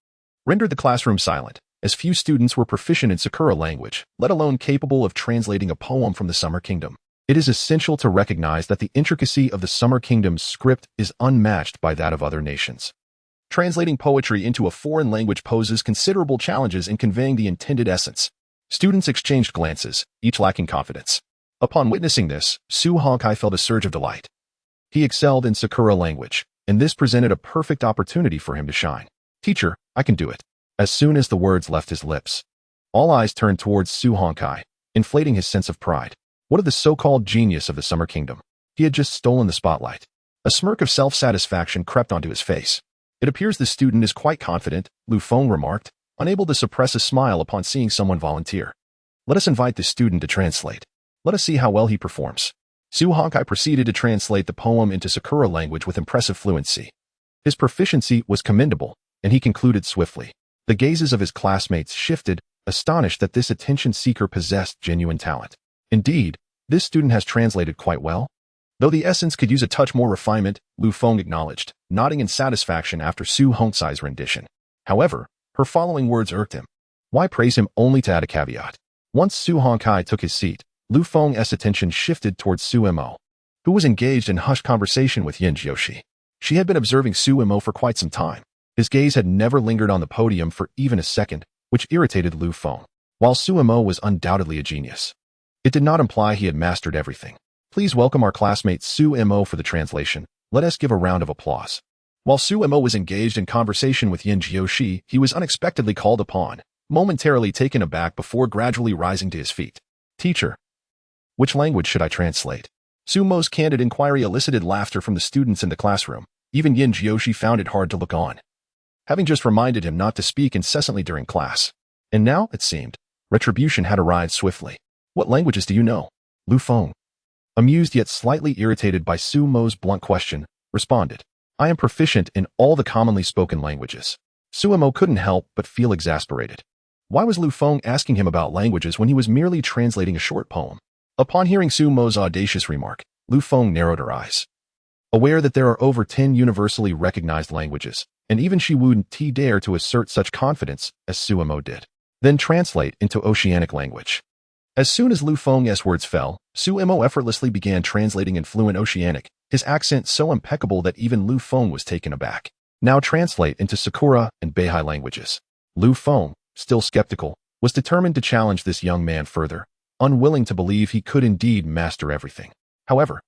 rendered the classroom silent, as few students were proficient in Sakura language, let alone capable of translating a poem from the Summer Kingdom. It is essential to recognize that the intricacy of the Summer Kingdom's script is unmatched by that of other nations. Translating poetry into a foreign language poses considerable challenges in conveying the intended essence. Students exchanged glances, each lacking confidence. Upon witnessing this, Su Hongkai felt a surge of delight. He excelled in Sakura language, and this presented a perfect opportunity for him to shine. Teacher, I can do it. As soon as the words left his lips, all eyes turned towards Su Hongkai, inflating his sense of pride. What of the so-called genius of the Summer Kingdom? He had just stolen the spotlight. A smirk of self-satisfaction crept onto his face. It appears the student is quite confident, Lu Feng remarked, unable to suppress a smile upon seeing someone volunteer. Let us invite the student to translate. Let us see how well he performs. Su Hongkai proceeded to translate the poem into Sakura language with impressive fluency. His proficiency was commendable, and he concluded swiftly. The gazes of his classmates shifted, astonished that this attention-seeker possessed genuine talent. Indeed, this student has translated quite well. Though the essence could use a touch more refinement, Lu Feng acknowledged, nodding in satisfaction after Su Hongcai's rendition. However, her following words irked him. Why praise him only to add a caveat? Once Su Hongkai took his seat, Lu Feng's attention shifted towards Su Mo, who was engaged in hushed conversation with Yin Jiushi. She had been observing Su Mo for quite some time. His gaze had never lingered on the podium for even a second, which irritated Lu Feng. While Su Mo was undoubtedly a genius, it did not imply he had mastered everything. Please welcome our classmate Su Mo for the translation. Let us give a round of applause. While Su Mo was engaged in conversation with Yin Jiushi, he was unexpectedly called upon, momentarily taken aback before gradually rising to his feet. Teacher, which language should I translate? Su Mo's candid inquiry elicited laughter from the students in the classroom. Even Yin Jiushi found it hard to look on, having just reminded him not to speak incessantly during class. And now, it seemed, retribution had arrived swiftly. What languages do you know? Lu Feng, amused yet slightly irritated by Su Mo's blunt question, responded. I am proficient in all the commonly spoken languages. Su Mo couldn't help but feel exasperated. Why was Lu Feng asking him about languages when he was merely translating a short poem? Upon hearing Su Mo's audacious remark, Lu Feng narrowed her eyes. Aware that there are over 10 universally recognized languages, and even she wouldn't dare to assert such confidence as Su Mo did. Then translate into Oceanic language. As soon as Lu Feng's words fell, Su Mo effortlessly began translating in fluent Oceanic, his accent so impeccable that even Lu Feng was taken aback. Now translate into Sakura and Beihai languages. Lu Feng, still skeptical, was determined to challenge this young man further, unwilling to believe he could indeed master everything. However,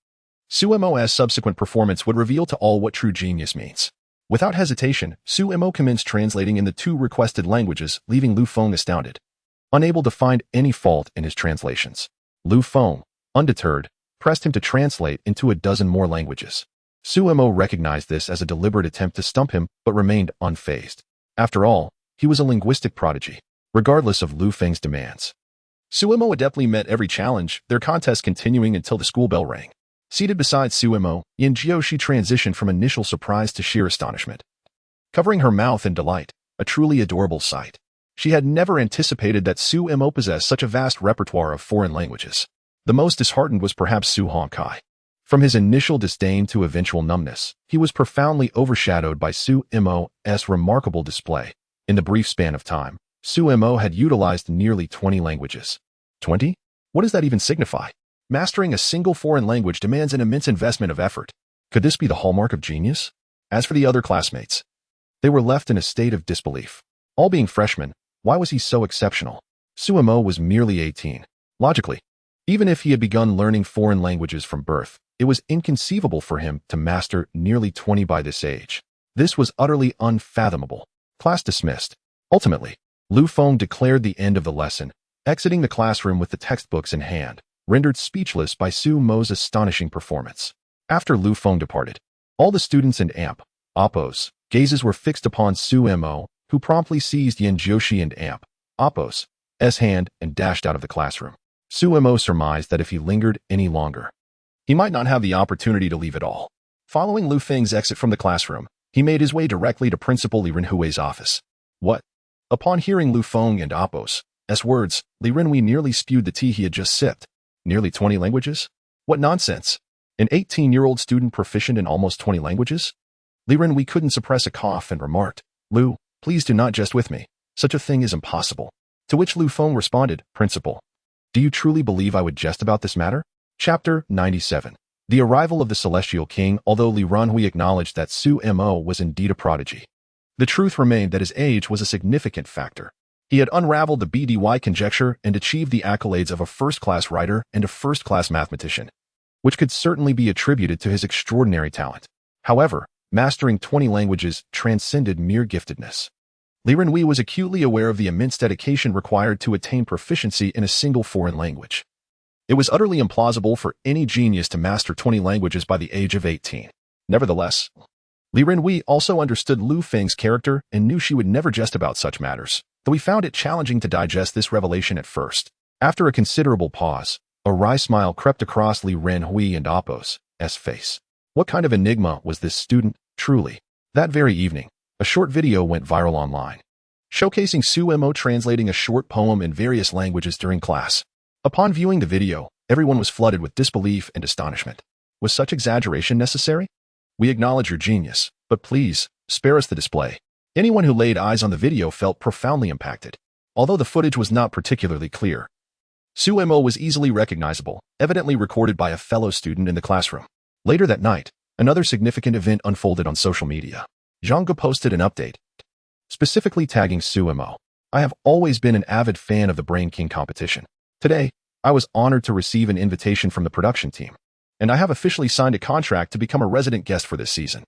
Su Mo's subsequent performance would reveal to all what true genius means. Without hesitation, Su Mo commenced translating in the two requested languages, leaving Lu Feng astounded. Unable to find any fault in his translations, Lu Feng, undeterred, pressed him to translate into a dozen more languages. Su Mo recognized this as a deliberate attempt to stump him, but remained unfazed. After all, he was a linguistic prodigy, regardless of Lu Feng's demands. Su Mo adeptly met every challenge, their contest continuing until the school bell rang. Seated beside Su Mo, Yin Jiushi transitioned from initial surprise to sheer astonishment, covering her mouth in delight, a truly adorable sight. She had never anticipated that Su Mo possessed such a vast repertoire of foreign languages. The most disheartened was perhaps Su Hongkai. From his initial disdain to eventual numbness, he was profoundly overshadowed by Su Mo's remarkable display. In the brief span of time, Su Mo had utilized nearly 20 languages. 20? What does that even signify? Mastering a single foreign language demands an immense investment of effort. Could this be the hallmark of genius? As for the other classmates, they were left in a state of disbelief. All being freshmen, why was he so exceptional? Su Mo was merely 18. Logically, even if he had begun learning foreign languages from birth, it was inconceivable for him to master nearly 20 by this age. This was utterly unfathomable. Class dismissed. Ultimately, Lu Feng declared the end of the lesson, exiting the classroom with the textbooks in hand, rendered speechless by Su Mo's astonishing performance. After Lu Feng departed, all the students and Oppo's gazes were fixed upon Su Mo, who promptly seized Yin Jiushi and Oppo's hand and dashed out of the classroom. Su Mo surmised that if he lingered any longer, he might not have the opportunity to leave at all. Following Lu Feng's exit from the classroom, he made his way directly to Principal Li Renhui's office. What? Upon hearing Lu Feng and Oppo's words, Li Renhui nearly spewed the tea he had just sipped. Nearly 20 languages? What nonsense! An 18-year-old student proficient in almost 20 languages? Li Renhui couldn't suppress a cough and remarked, Lu, please do not jest with me. Such a thing is impossible. To which Lu Feng responded, Principal, do you truly believe I would jest about this matter? Chapter 97. The arrival of the Celestial King. Although Li Renhui acknowledged that Su Mo was indeed a prodigy, the truth remained that his age was a significant factor. He had unraveled the BDY conjecture and achieved the accolades of a first-class writer and a first-class mathematician, which could certainly be attributed to his extraordinary talent. However, mastering 20 languages transcended mere giftedness. Li Renhui was acutely aware of the immense dedication required to attain proficiency in a single foreign language. It was utterly implausible for any genius to master 20 languages by the age of 18. Nevertheless, Li Renhui also understood Lu Feng's character and knew she would never jest about such matters, though he found it challenging to digest this revelation at first. After a considerable pause, A wry smile crept across Li Renhui and Appo's face. What kind of enigma was this student, truly? That very evening, a short video went viral online, showcasing Su Mo translating a short poem in various languages during class. Upon viewing the video, everyone was flooded with disbelief and astonishment. Was such exaggeration necessary? We acknowledge your genius, but please, spare us the display. Anyone who laid eyes on the video felt profoundly impacted. Although the footage was not particularly clear, Su Mo was easily recognizable, evidently recorded by a fellow student in the classroom. Later that night, another significant event unfolded on social media. Zhang Ge posted an update, specifically tagging Su Mo. I have always been an avid fan of the Brain King competition. Today, I was honored to receive an invitation from the production team, and I have officially signed a contract to become a resident guest for this season.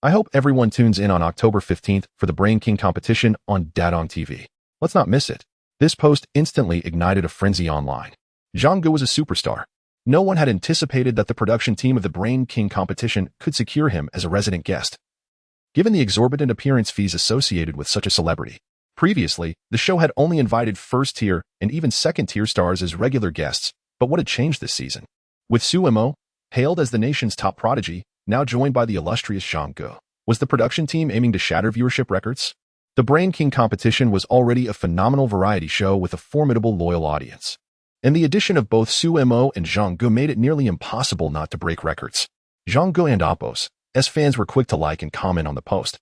I hope everyone tunes in on October 15th for the Brain King competition on Dadong TV. Let's not miss it. This post instantly ignited a frenzy online. Zhang Ge was a superstar. No one had anticipated that the production team of the Brain King competition could secure him as a resident guest, given the exorbitant appearance fees associated with such a celebrity. Previously, the show had only invited first-tier and even second-tier stars as regular guests, but what had changed this season? With Su Mo, hailed as the nation's top prodigy, now joined by the illustrious Zhang Ge, was the production team aiming to shatter viewership records? The Brain King competition was already a phenomenal variety show with a formidable loyal audience, and the addition of both Su Mo and Zhang Ge made it nearly impossible not to break records. Zhang Ge and Appo's fans were quick to like and comment on the post,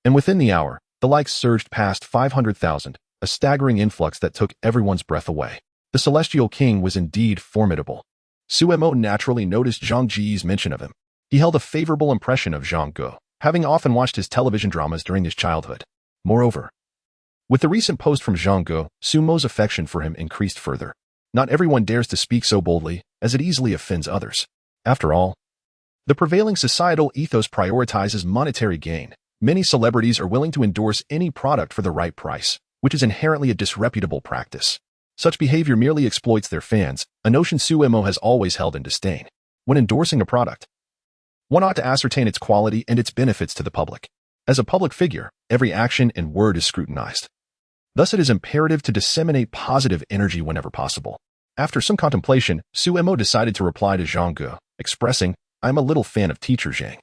and within the hour, the likes surged past 500,000, a staggering influx that took everyone's breath away. The Celestial King was indeed formidable. Su Mo naturally noticed Zhang Ji's mention of him. He held a favorable impression of Zhang Ge, having often watched his television dramas during his childhood. Moreover, with the recent post from Zhang Ge, Su Mo's affection for him increased further. Not everyone dares to speak so boldly, as it easily offends others. After all, the prevailing societal ethos prioritizes monetary gain. Many celebrities are willing to endorse any product for the right price, which is inherently a disreputable practice. Such behavior merely exploits their fans, a notion Su Mo has always held in disdain. When endorsing a product, one ought to ascertain its quality and its benefits to the public. As a public figure, every action and word is scrutinized. Thus, it is imperative to disseminate positive energy whenever possible. After some contemplation, Su Mo decided to reply to Zhang Ge, expressing, "I am a little fan of Teacher Zhang.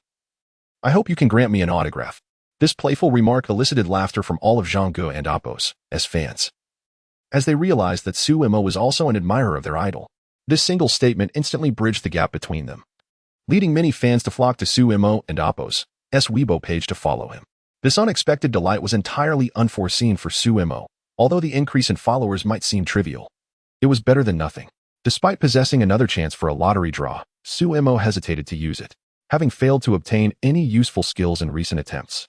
I hope you can grant me an autograph." This playful remark elicited laughter from all of Zhang Ge and Appo's fans, as they realized that Su Mo was also an admirer of their idol. This single statement instantly bridged the gap between them, leading many fans to flock to Su Mo and Appo's Weibo page to follow him. This unexpected delight was entirely unforeseen for Su Mo, although the increase in followers might seem trivial. It was better than nothing. Despite possessing another chance for a lottery draw, Su Mo hesitated to use it, having failed to obtain any useful skills in recent attempts.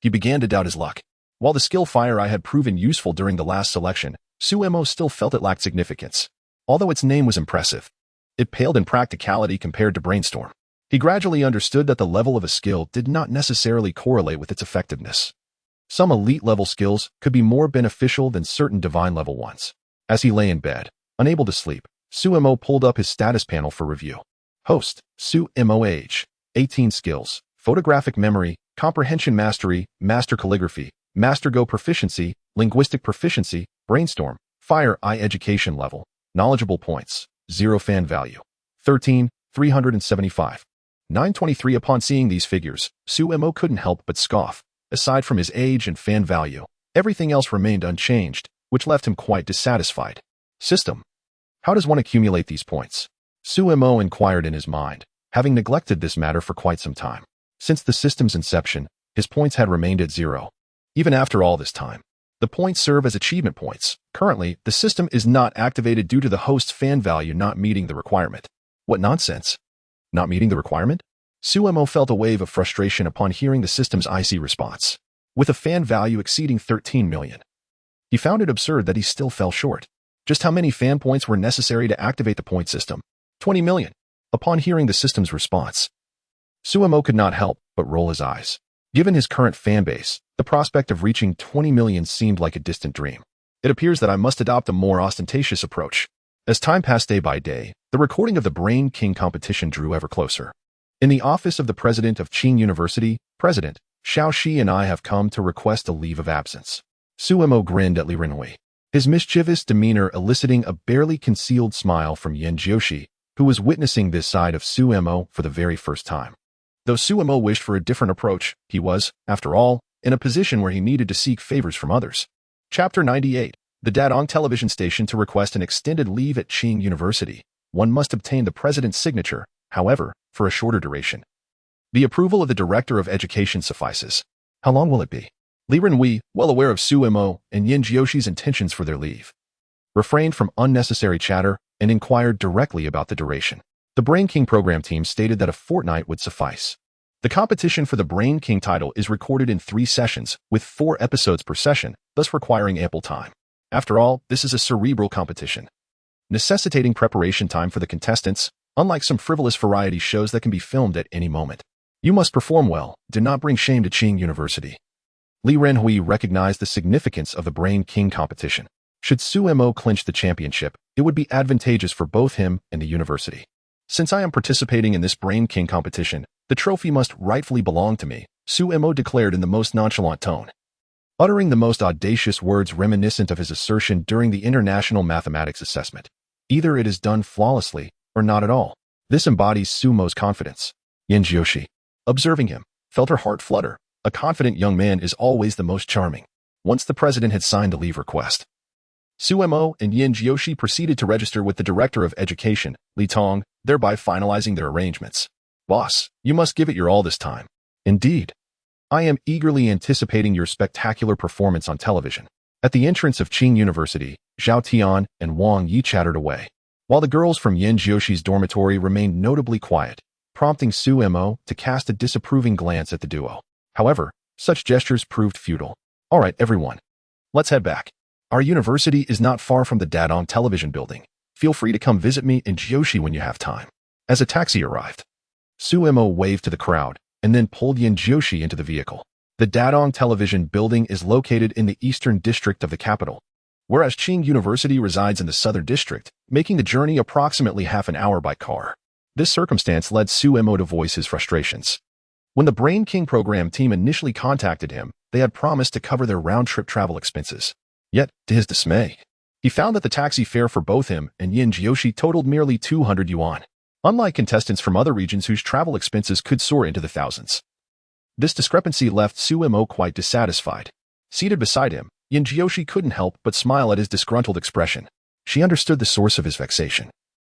He began to doubt his luck. While the skill Fire Eye had proven useful during the last selection, Su Mo still felt it lacked significance. Although its name was impressive, it paled in practicality compared to Brainstorm. He gradually understood that the level of a skill did not necessarily correlate with its effectiveness. Some elite-level skills could be more beneficial than certain divine-level ones. As he lay in bed, unable to sleep, Su Mo pulled up his status panel for review. Host, Su Mo age, 18 skills, photographic memory, comprehension mastery, master calligraphy, master Go proficiency, linguistic proficiency, Brainstorm, Fire Eye education level, knowledgeable points, 0 fan value, 13, 375. 923. Upon seeing these figures, Su Mo couldn't help but scoff. Aside from his age and fan value, everything else remained unchanged, which left him quite dissatisfied. System. How does one accumulate these points? Su Mo inquired in his mind, having neglected this matter for quite some time. Since the system's inception, his points had remained at 0. Even after all this time, the points serve as achievement points. Currently, the system is not activated due to the host's fan value not meeting the requirement. What nonsense! Not meeting the requirement? Su Mo felt a wave of frustration upon hearing the system's icy response. With a fan value exceeding 13 million, he found it absurd that he still fell short. Just how many fan points were necessary to activate the point system? 20 million. Upon hearing the system's response, Su Mo could not help but roll his eyes. Given his current fan base, the prospect of reaching 20 million seemed like a distant dream. It appears that I must adopt a more ostentatious approach. As time passed day by day, the recording of the Brain King competition drew ever closer. In the office of the president of Qing University, President Xiao Shi and I have come to request a leave of absence. Su Mo grinned at Li Renhui. his mischievous demeanor eliciting a barely concealed smile from Yin Jiushi, who was witnessing this side of Suemo for the very first time. Though Suemo wished for a different approach, he was, after all, in a position where he needed to seek favors from others. Chapter 98. The Dadong television station to request an extended leave at Qing University. One must obtain the president's signature, however, for a shorter duration. The approval of the director of education suffices. How long will it be? Li Renwei, well aware of Suemo and Yin Jioshi's intentions for their leave, refrained from unnecessary chatter and inquired directly about the duration. The Brain King program team stated that a fortnight would suffice. The competition for the Brain King title is recorded in 3 sessions, with 4 episodes per session, thus requiring ample time. After all, this is a cerebral competition, necessitating preparation time for the contestants, unlike some frivolous variety shows that can be filmed at any moment. You must perform well, do not bring shame to Qing University. Li Renhui recognized the significance of the Brain King competition. Should Suemo clinch the championship, it would be advantageous for both him and the university. Since I am participating in this Brain King competition, the trophy must rightfully belong to me, Suemo declared in the most nonchalant tone, uttering the most audacious words reminiscent of his assertion during the International Mathematics Assessment. Either it is done flawlessly, or not at all. This embodies Sumo's confidence. Yin Jiushi, observing him, felt her heart flutter. A confident young man is always the most charming. Once the president had signed the leave request, Suemo and Yin Jiushi proceeded to register with the director of education, Li Tong, thereby finalizing their arrangements. Boss, you must give it your all this time. Indeed. I am eagerly anticipating your spectacular performance on television. At the entrance of Qing University, Zhao Tian and Wang Yi chattered away, while the girls from Yin Jioshi's dormitory remained notably quiet, prompting Suemo to cast a disapproving glance at the duo. However, such gestures proved futile. All right, everyone. Let's head back. Our university is not far from the Dadong television building. Feel free to come visit me in Jiushi when you have time. As a taxi arrived, Suemo waved to the crowd and then pulled Yin Jiushi into the vehicle. The Dadong television building is located in the eastern district of the capital, whereas Qing University resides in the southern district, making the journey approximately half an hour by car. This circumstance led Suemo to voice his frustrations. When the Brain King program team initially contacted him, they had promised to cover their round-trip travel expenses. Yet, to his dismay, he found that the taxi fare for both him and Yin Jiushi totaled merely 200 yuan, unlike contestants from other regions whose travel expenses could soar into the thousands. This discrepancy left Suemo quite dissatisfied. Seated beside him, Yin Jiushi couldn't help but smile at his disgruntled expression. She understood the source of his vexation.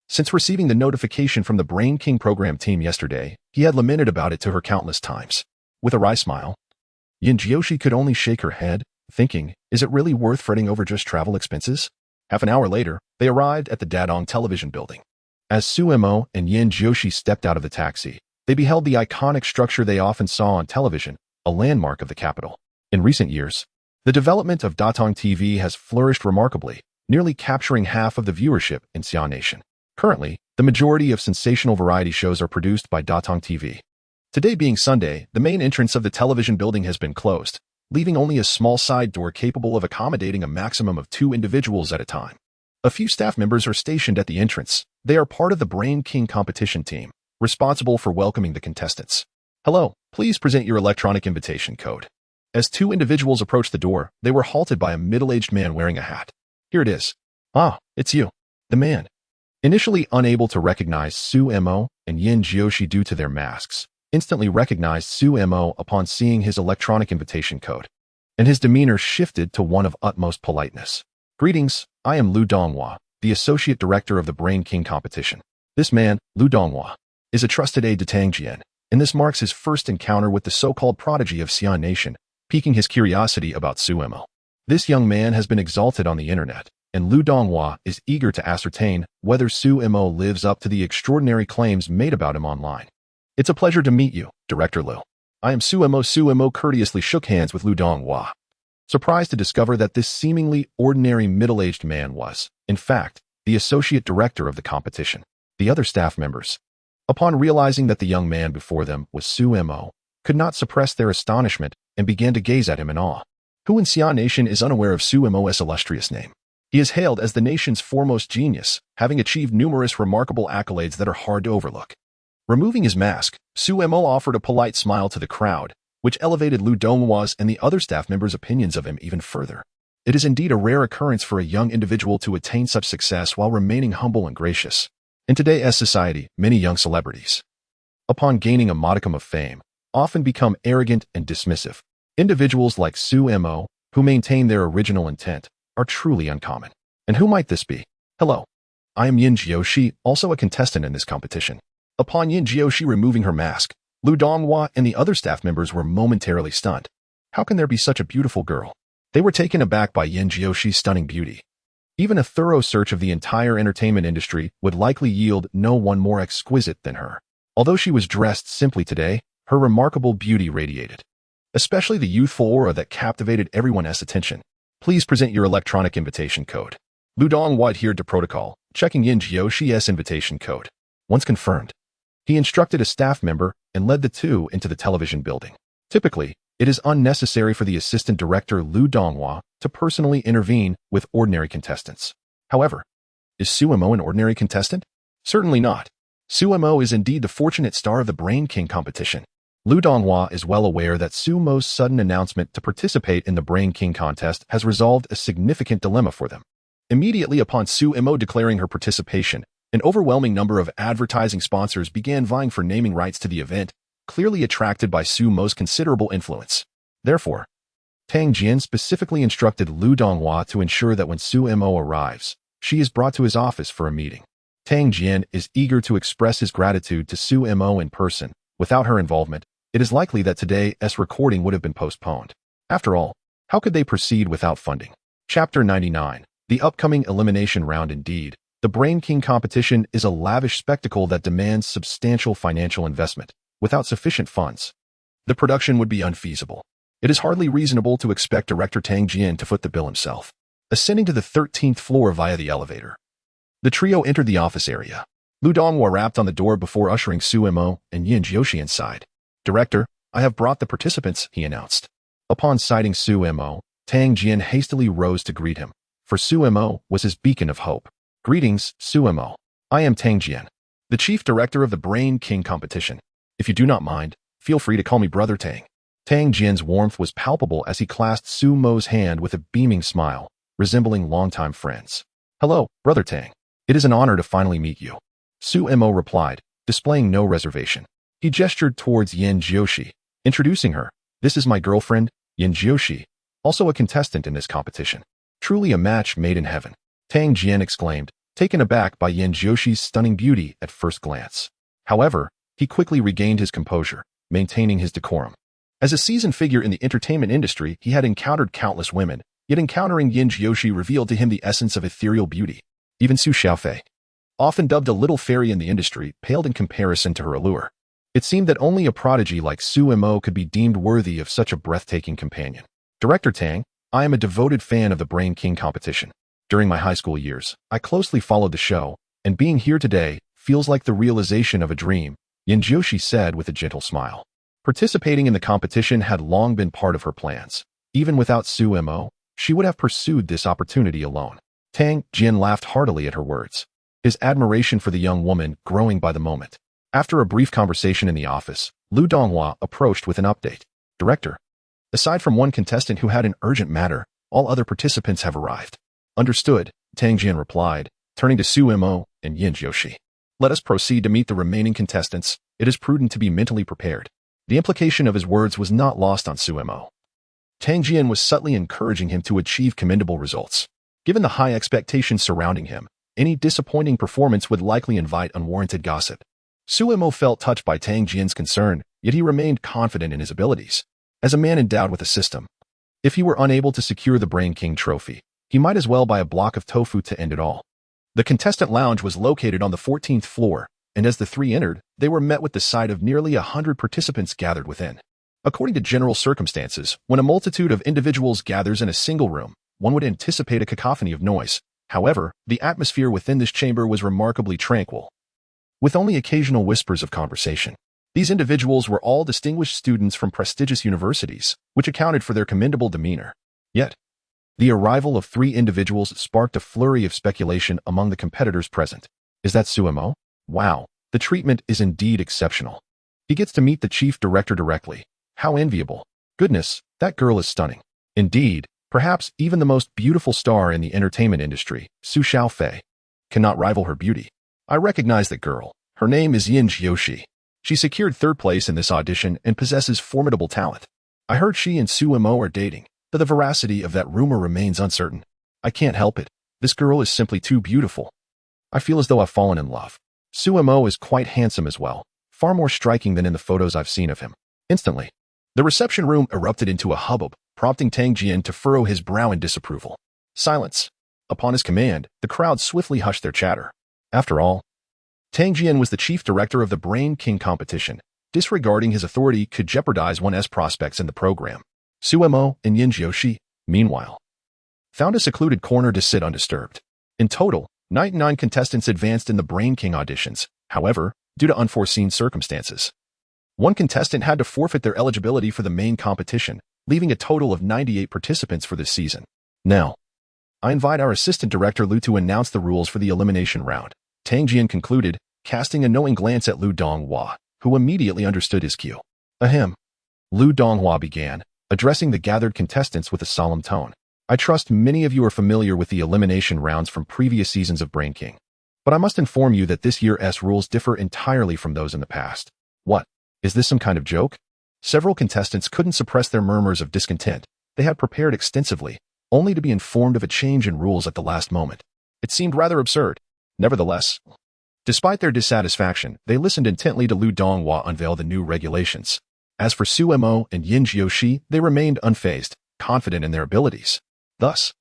Since receiving the notification from the Brain King program team yesterday, he had lamented about it to her countless times. With a wry smile, Yin Jiushi could only shake her head, thinking, is it really worth fretting over just travel expenses? Half an hour later, they arrived at the Dadong television building. As Suemo and Yin Jiushi stepped out of the taxi, they beheld the iconic structure they often saw on television, a landmark of the capital. In recent years, the development of Datong TV has flourished remarkably, nearly capturing half of the viewership in Xi'an Nation. Currently, the majority of sensational variety shows are produced by Datong TV. Today being Sunday, the main entrance of the television building has been closed, leaving only a small side door capable of accommodating a maximum of 2 individuals at a time. A few staff members are stationed at the entrance. They are part of the Brain King competition team, responsible for welcoming the contestants. Hello, please present your electronic invitation code. As 2 individuals approached the door, they were halted by a middle-aged man wearing a hat. Here it is. Ah, it's you. The man. Initially unable to recognize Suemo and Yin Jiushi due to their masks, instantly recognized Suemo upon seeing his electronic invitation code, and his demeanor shifted to one of utmost politeness. Greetings, I am Lu Donghua, the Associate Director of the Brain King competition. This man, Lu Donghua, is a trusted aide to Tang Jian, and this marks his first encounter with the so-called prodigy of Xi'an Nation, piquing his curiosity about Suemo. This young man has been exalted on the internet, and Lu Donghua is eager to ascertain whether Suemo lives up to the extraordinary claims made about him online. It's a pleasure to meet you, Director Lu. I am Suemo. Suemo courteously shook hands with Lu Donghua, surprised to discover that this seemingly ordinary middle-aged man was, in fact, the associate director of the competition. The other staff members, upon realizing that the young man before them was Suemo, could not suppress their astonishment and began to gaze at him in awe. Who in Xi'an Nation is unaware of Suemo's illustrious name? He is hailed as the nation's foremost genius, having achieved numerous remarkable accolades that are hard to overlook. Removing his mask, Suemo offered a polite smile to the crowd, which elevated Lu Donghua's and the other staff members' opinions of him even further. It is indeed a rare occurrence for a young individual to attain such success while remaining humble and gracious. In today's society, many young celebrities, upon gaining a modicum of fame, often become arrogant and dismissive. Individuals like Su Mo, who maintain their original intent, are truly uncommon. And who might this be? Hello. I am Yin Jiushi, also a contestant in this competition. Upon Yin Jiushi removing her mask, Lu Donghua and the other staff members were momentarily stunned. How can there be such a beautiful girl? They were taken aback by Yin Jiushi's stunning beauty. Even a thorough search of the entire entertainment industry would likely yield no one more exquisite than her. Although she was dressed simply today, her remarkable beauty radiated, especially the youthful aura that captivated everyone's attention. Please present your electronic invitation code. Lu Donghua adhered to protocol, checking Yin Jiushi's invitation code. Once confirmed, he instructed a staff member and led the two into the television building. Typically, it is unnecessary for the assistant director Lu Donghua to personally intervene with ordinary contestants. However, is Su Mo an ordinary contestant? Certainly not. Su Mo is indeed the fortunate star of the Brain King competition. Lu Donghua is well aware that Su Mo's sudden announcement to participate in the Brain King contest has resolved a significant dilemma for them. Immediately upon Su Mo declaring her participation, an overwhelming number of advertising sponsors began vying for naming rights to the event, clearly attracted by Su Mo's considerable influence. Therefore, Tang Jian specifically instructed Lu Donghua to ensure that when Su Mo arrives, she is brought to his office for a meeting. Tang Jian is eager to express his gratitude to Su Mo in person. Without her involvement, it is likely that today's recording would have been postponed. After all, how could they proceed without funding? Chapter 99. The upcoming elimination round. Indeed, the Brain King competition is a lavish spectacle that demands substantial financial investment. Without sufficient funds, the production would be unfeasible. It is hardly reasonable to expect director Tang Jian to foot the bill himself. Ascending to the 13th floor via the elevator, the trio entered the office area. Lu Donghua rapped on the door before ushering Su Mo and Yin Jiushi inside. Director, I have brought the participants, he announced. Upon sighting Su Mo, Tang Jian hastily rose to greet him, for Su Mo was his beacon of hope. Greetings, Su Mo. I am Tang Jian, the chief director of the Brain King competition. If you do not mind, feel free to call me Brother Tang. Tang Jian's warmth was palpable as he clasped Su Mo's hand with a beaming smile, resembling longtime friends. Hello, Brother Tang. It is an honor to finally meet you. Su Mo replied, displaying no reservation. He gestured towards Yin Jiushi, introducing her. This is my girlfriend, Yin Jiushi, also a contestant in this competition. Truly a match made in heaven. Tang Jian exclaimed, taken aback by Yin Jiushi's stunning beauty at first glance. However, he quickly regained his composure, maintaining his decorum. As a seasoned figure in the entertainment industry, he had encountered countless women, yet encountering Yin Jiushi revealed to him the essence of ethereal beauty. Even Su Xiaofei, often dubbed a little fairy in the industry, paled in comparison to her allure. It seemed that only a prodigy like Su Mo could be deemed worthy of such a breathtaking companion. Director Tang, I am a devoted fan of the Brain King competition. During my high school years, I closely followed the show, and being here today feels like the realization of a dream, Yin Jiushi said with a gentle smile. Participating in the competition had long been part of her plans. Even without Su Mo, she would have pursued this opportunity alone. Tang Jian laughed heartily at her words, his admiration for the young woman growing by the moment. After a brief conversation in the office, Lu Donghua approached with an update. Director, aside from one contestant who had an urgent matter, all other participants have arrived. Understood, Tang Jian replied, turning to Su Mo and Yin Jiushi. Let us proceed to meet the remaining contestants. It is prudent to be mentally prepared. The implication of his words was not lost on Su Mo. Tang Jian was subtly encouraging him to achieve commendable results. Given the high expectations surrounding him, any disappointing performance would likely invite unwarranted gossip. Su Mo felt touched by Tang Jian's concern, yet he remained confident in his abilities. As a man endowed with a system, if he were unable to secure the Brain King trophy, he might as well buy a block of tofu to end it all. The contestant lounge was located on the 14th floor, and as the three entered, they were met with the sight of nearly 100 participants gathered within. According to general circumstances, when a multitude of individuals gathers in a single room, one would anticipate a cacophony of noise. However, the atmosphere within this chamber was remarkably tranquil, with only occasional whispers of conversation. These individuals were all distinguished students from prestigious universities, which accounted for their commendable demeanor. Yet, the arrival of three individuals sparked a flurry of speculation among the competitors present. Is that Su Mo? Wow, the treatment is indeed exceptional. He gets to meet the chief director directly. How enviable. Goodness, that girl is stunning. Indeed, Perhaps even the most beautiful star in the entertainment industry, Su Xiaofei, cannot rival her beauty. I recognize that girl. Her name is Yin Jiushi. She secured third place in this audition and possesses formidable talent. I heard she and Su Mo are dating, but the veracity of that rumor remains uncertain. I can't help it. This girl is simply too beautiful. I feel as though I've fallen in love. Su Mo is quite handsome as well, far more striking than in the photos I've seen of him. Instantly, the reception room erupted into a hubbub, prompting Tang Jian to furrow his brow in disapproval. Silence. Upon his command, the crowd swiftly hushed their chatter. After all, Tang Jian was the chief director of the Brain King competition. Disregarding his authority could jeopardize one's prospects in the program. Su Mo and Yin Jiushi, meanwhile, found a secluded corner to sit undisturbed. In total, 99 contestants advanced in the Brain King auditions. However, due to unforeseen circumstances, one contestant had to forfeit their eligibility for the main competition, leaving a total of 98 participants for this season. Now, I invite our assistant director Lu to announce the rules for the elimination round. Tang Jian concluded, casting a knowing glance at Lu Donghua, who immediately understood his cue. Ahem. Lu Donghua began, addressing the gathered contestants with a solemn tone. I trust many of you are familiar with the elimination rounds from previous seasons of Brain King. But I must inform you that this year's rules differ entirely from those in the past. What? Is this some kind of joke? Several contestants couldn't suppress their murmurs of discontent. They had prepared extensively, only to be informed of a change in rules at the last moment. It seemed rather absurd. Nevertheless, despite their dissatisfaction, they listened intently to Lu Donghua unveil the new regulations. As for Su Mo and Yin Jiushi, they remained unfazed, confident in their abilities. Thus,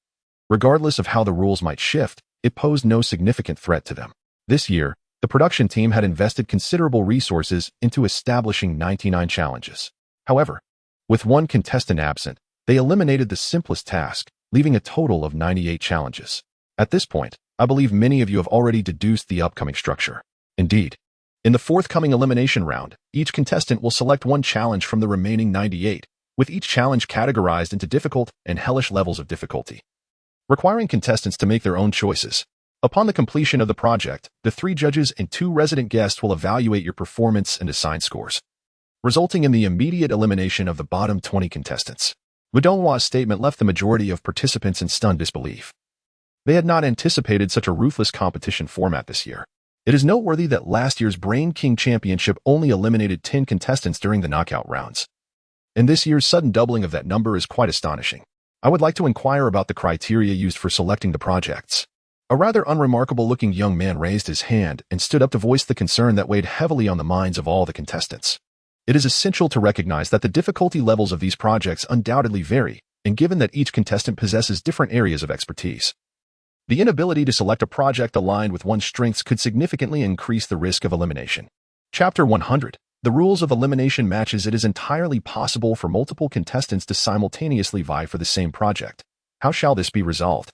regardless of how the rules might shift, it posed no significant threat to them. This year, the production team had invested considerable resources into establishing 99 challenges. However, with one contestant absent, they eliminated the simplest task, leaving a total of 98 challenges. At this point, I believe many of you have already deduced the upcoming structure. Indeed, in the forthcoming elimination round, each contestant will select one challenge from the remaining 98, with each challenge categorized into difficult and hellish levels of difficulty, requiring contestants to make their own choices. Upon the completion of the project, the 3 judges and 2 resident guests will evaluate your performance and assign scores, resulting in the immediate elimination of the bottom 20 contestants. Lu Donghua's statement left the majority of participants in stunned disbelief. They had not anticipated such a ruthless competition format this year. It is noteworthy that last year's Brain King Championship only eliminated 10 contestants during the knockout rounds. And this year's sudden doubling of that number is quite astonishing. I would like to inquire about the criteria used for selecting the projects. A rather unremarkable-looking young man raised his hand and stood up to voice the concern that weighed heavily on the minds of all the contestants. It is essential to recognize that the difficulty levels of these projects undoubtedly vary, and given that each contestant possesses different areas of expertise, the inability to select a project aligned with one's strengths could significantly increase the risk of elimination. Chapter 100. The rules of elimination matches. It is entirely possible for multiple contestants to simultaneously vie for the same project. How shall this be resolved?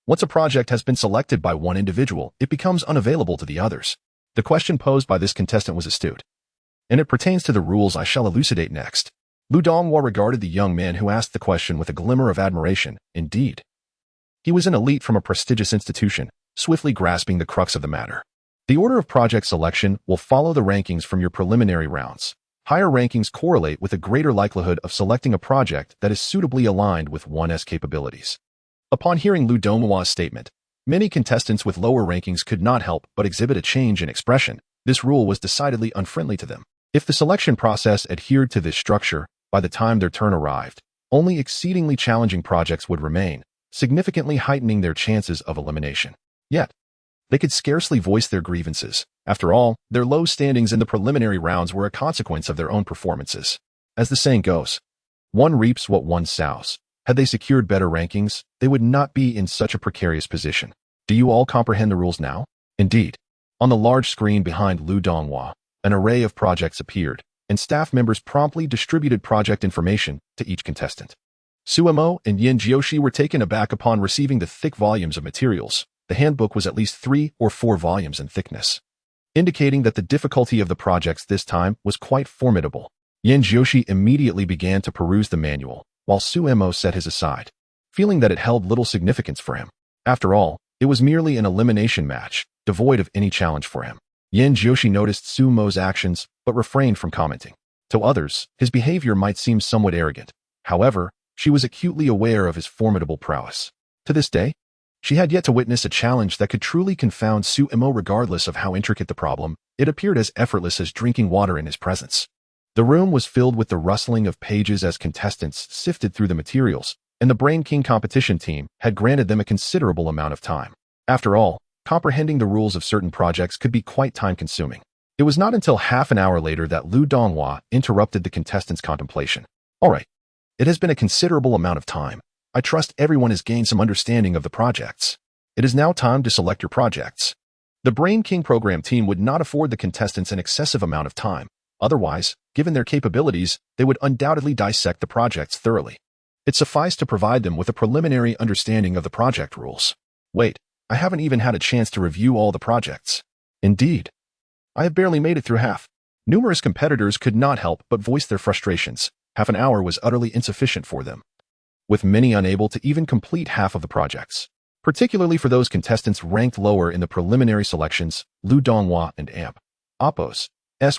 Once a project has been selected by one individual, it becomes unavailable to the others. The question posed by this contestant was astute, and it pertains to the rules I shall elucidate next. Lu Donghua regarded the young man who asked the question with a glimmer of admiration. Indeed, he was an elite from a prestigious institution, swiftly grasping the crux of the matter. The order of project selection will follow the rankings from your preliminary rounds. Higher rankings correlate with a greater likelihood of selecting a project that is suitably aligned with one's capabilities. Upon hearing Lu Donghua's statement, many contestants with lower rankings could not help but exhibit a change in expression. This rule was decidedly unfriendly to them. If the selection process adhered to this structure, by the time their turn arrived, only exceedingly challenging projects would remain, significantly heightening their chances of elimination. Yet, they could scarcely voice their grievances. After all, their low standings in the preliminary rounds were a consequence of their own performances. As the saying goes, one reaps what one sows. Had they secured better rankings, they would not be in such a precarious position. Do you all comprehend the rules now? Indeed. On the large screen behind Lu Donghua, an array of projects appeared, and staff members promptly distributed project information to each contestant. Su Mo and Yin Jiushi were taken aback upon receiving the thick volumes of materials. The handbook was at least 3 or 4 volumes in thickness, indicating that the difficulty of the projects this time was quite formidable. Yin Jiushi immediately began to peruse the manual, while Su Mo set his aside, feeling that it held little significance for him. After all, it was merely an elimination match, devoid of any challenge for him. Yin Jiushi noticed Su Mo's actions, but refrained from commenting. To others, his behavior might seem somewhat arrogant. However, She was acutely aware of his formidable prowess. To this day, she had yet to witness a challenge that could truly confound Suemo regardless of how intricate the problem. It appeared as effortless as drinking water in his presence. The room was filled with the rustling of pages as contestants sifted through the materials, and the Brain King competition team had granted them a considerable amount of time. After all, comprehending the rules of certain projects could be quite time-consuming. It was not until half an hour later that Lu Donghua interrupted the contestants' contemplation. All right, it has been a considerable amount of time. I trust everyone has gained some understanding of the projects. It is now time to select your projects. The Brain King program team would not afford the contestants an excessive amount of time. Otherwise, given their capabilities, they would undoubtedly dissect the projects thoroughly. It sufficed to provide them with a preliminary understanding of the project rules. Wait, I haven't even had a chance to review all the projects. Indeed, I have barely made it through half. Numerous competitors could not help but voice their frustrations. Half an hour was utterly insufficient for them, with many unable to even complete half of the projects. Particularly for those contestants ranked lower in the preliminary selections, Lu Donghua and AlphaGo's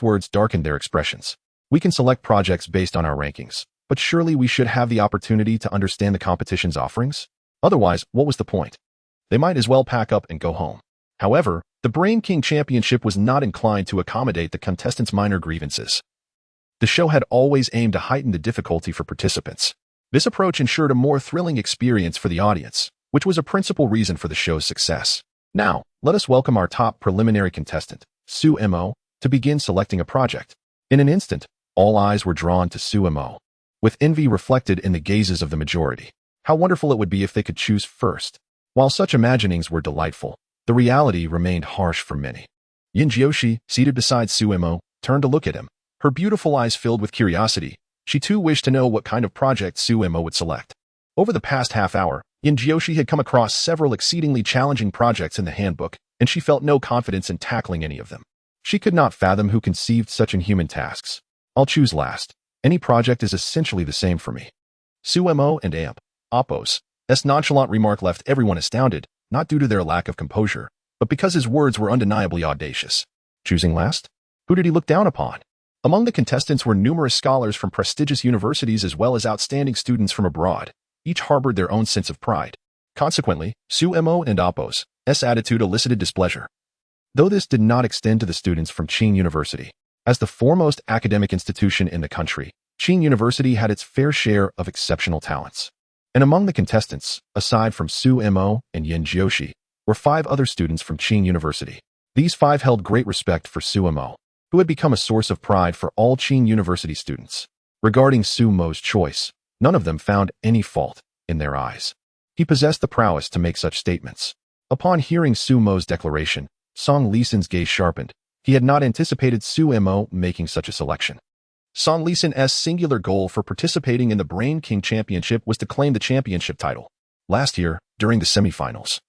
words darkened their expressions. We can select projects based on our rankings, but surely we should have the opportunity to understand the competition's offerings? Otherwise, what was the point? They might as well pack up and go home. However, the Brain King Championship was not inclined to accommodate the contestants' minor grievances. The show had always aimed to heighten the difficulty for participants. This approach ensured a more thrilling experience for the audience, which was a principal reason for the show's success. Now, let us welcome our top preliminary contestant, Suemo, to begin selecting a project. In an instant, all eyes were drawn to Suemo, with envy reflected in the gazes of the majority. How wonderful it would be if they could choose first. While such imaginings were delightful, the reality remained harsh for many. Yin Jiushi, seated beside Suemo, turned to look at him. Her beautiful eyes filled with curiosity. She too wished to know what kind of project Suemo would select. Over the past half hour, Yin Jiushi had come across several exceedingly challenging projects in the handbook, and she felt no confidence in tackling any of them. She could not fathom who conceived such inhuman tasks. I'll choose last. Any project is essentially the same for me. Suemo and AlphaGo's nonchalant remark left everyone astounded, not due to their lack of composure, but because his words were undeniably audacious. Choosing last? Who did he look down upon? Among the contestants were numerous scholars from prestigious universities as well as outstanding students from abroad. Each harbored their own sense of pride. Consequently, Suemo and AlphaGo's attitude elicited displeasure. Though this did not extend to the students from Qing University. As the foremost academic institution in the country, Qing University had its fair share of exceptional talents. And among the contestants, aside from Suemo and Yin Jiushi, were 5 other students from Qing University. These 5 held great respect for Suemo, who had become a source of pride for all Qing University students. Regarding Suemo's choice, none of them found any fault in their eyes. He possessed the prowess to make such statements. Upon hearing Suemo's declaration, Song Lisan's gaze sharpened. He had not anticipated Suemo making such a selection. Song Lisan's singular goal for participating in the Brain King Championship was to claim the championship title. Last year, during the semifinals,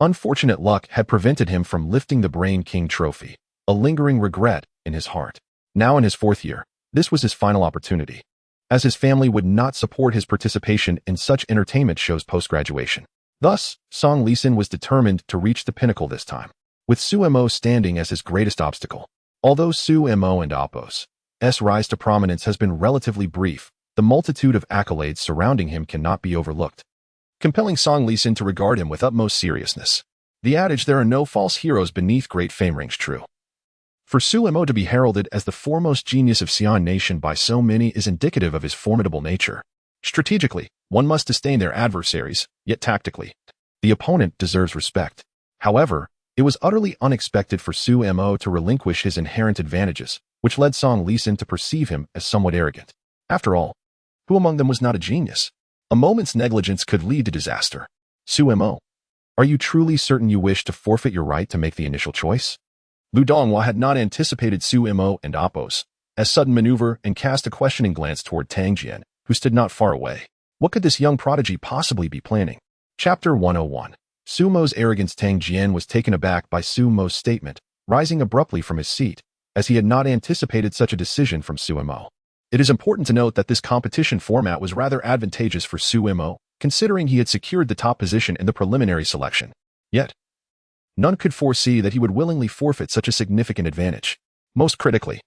unfortunate luck had prevented him from lifting the Brain King trophy, a lingering regret in his heart. Now in his 4th year, this was his final opportunity, as his family would not support his participation in such entertainment shows post-graduation. Thus, Song Lisan was determined to reach the pinnacle this time, with Suemo standing as his greatest obstacle. Although Suemo and AlphaGo's rise to prominence has been relatively brief, the multitude of accolades surrounding him cannot be overlooked, compelling Song Lisan to regard him with utmost seriousness. The adage "there are no false heroes beneath great fame" rings true. For Suemo to be heralded as the foremost genius of Xi'an Nation by so many is indicative of his formidable nature. Strategically, one must disdain their adversaries, yet tactically, the opponent deserves respect. However, it was utterly unexpected for Suemo to relinquish his inherent advantages, which led Song Lisan to perceive him as somewhat arrogant. After all, who among them was not a genius? A moment's negligence could lead to disaster. Suemo, are you truly certain you wish to forfeit your right to make the initial choice? Lu Donghua had not anticipated Suemo and AlphaGo's sudden maneuver and cast a questioning glance toward Tang Jian, who stood not far away. What could this young prodigy possibly be planning? Chapter 101. Suemo's arrogance. Tang Jian was taken aback by Suemo's statement, rising abruptly from his seat, as he had not anticipated such a decision from Suemo. It is important to note that this competition format was rather advantageous for Suemo, considering he had secured the top position in the preliminary selection. Yet, none could foresee that he would willingly forfeit such a significant advantage. Most critically,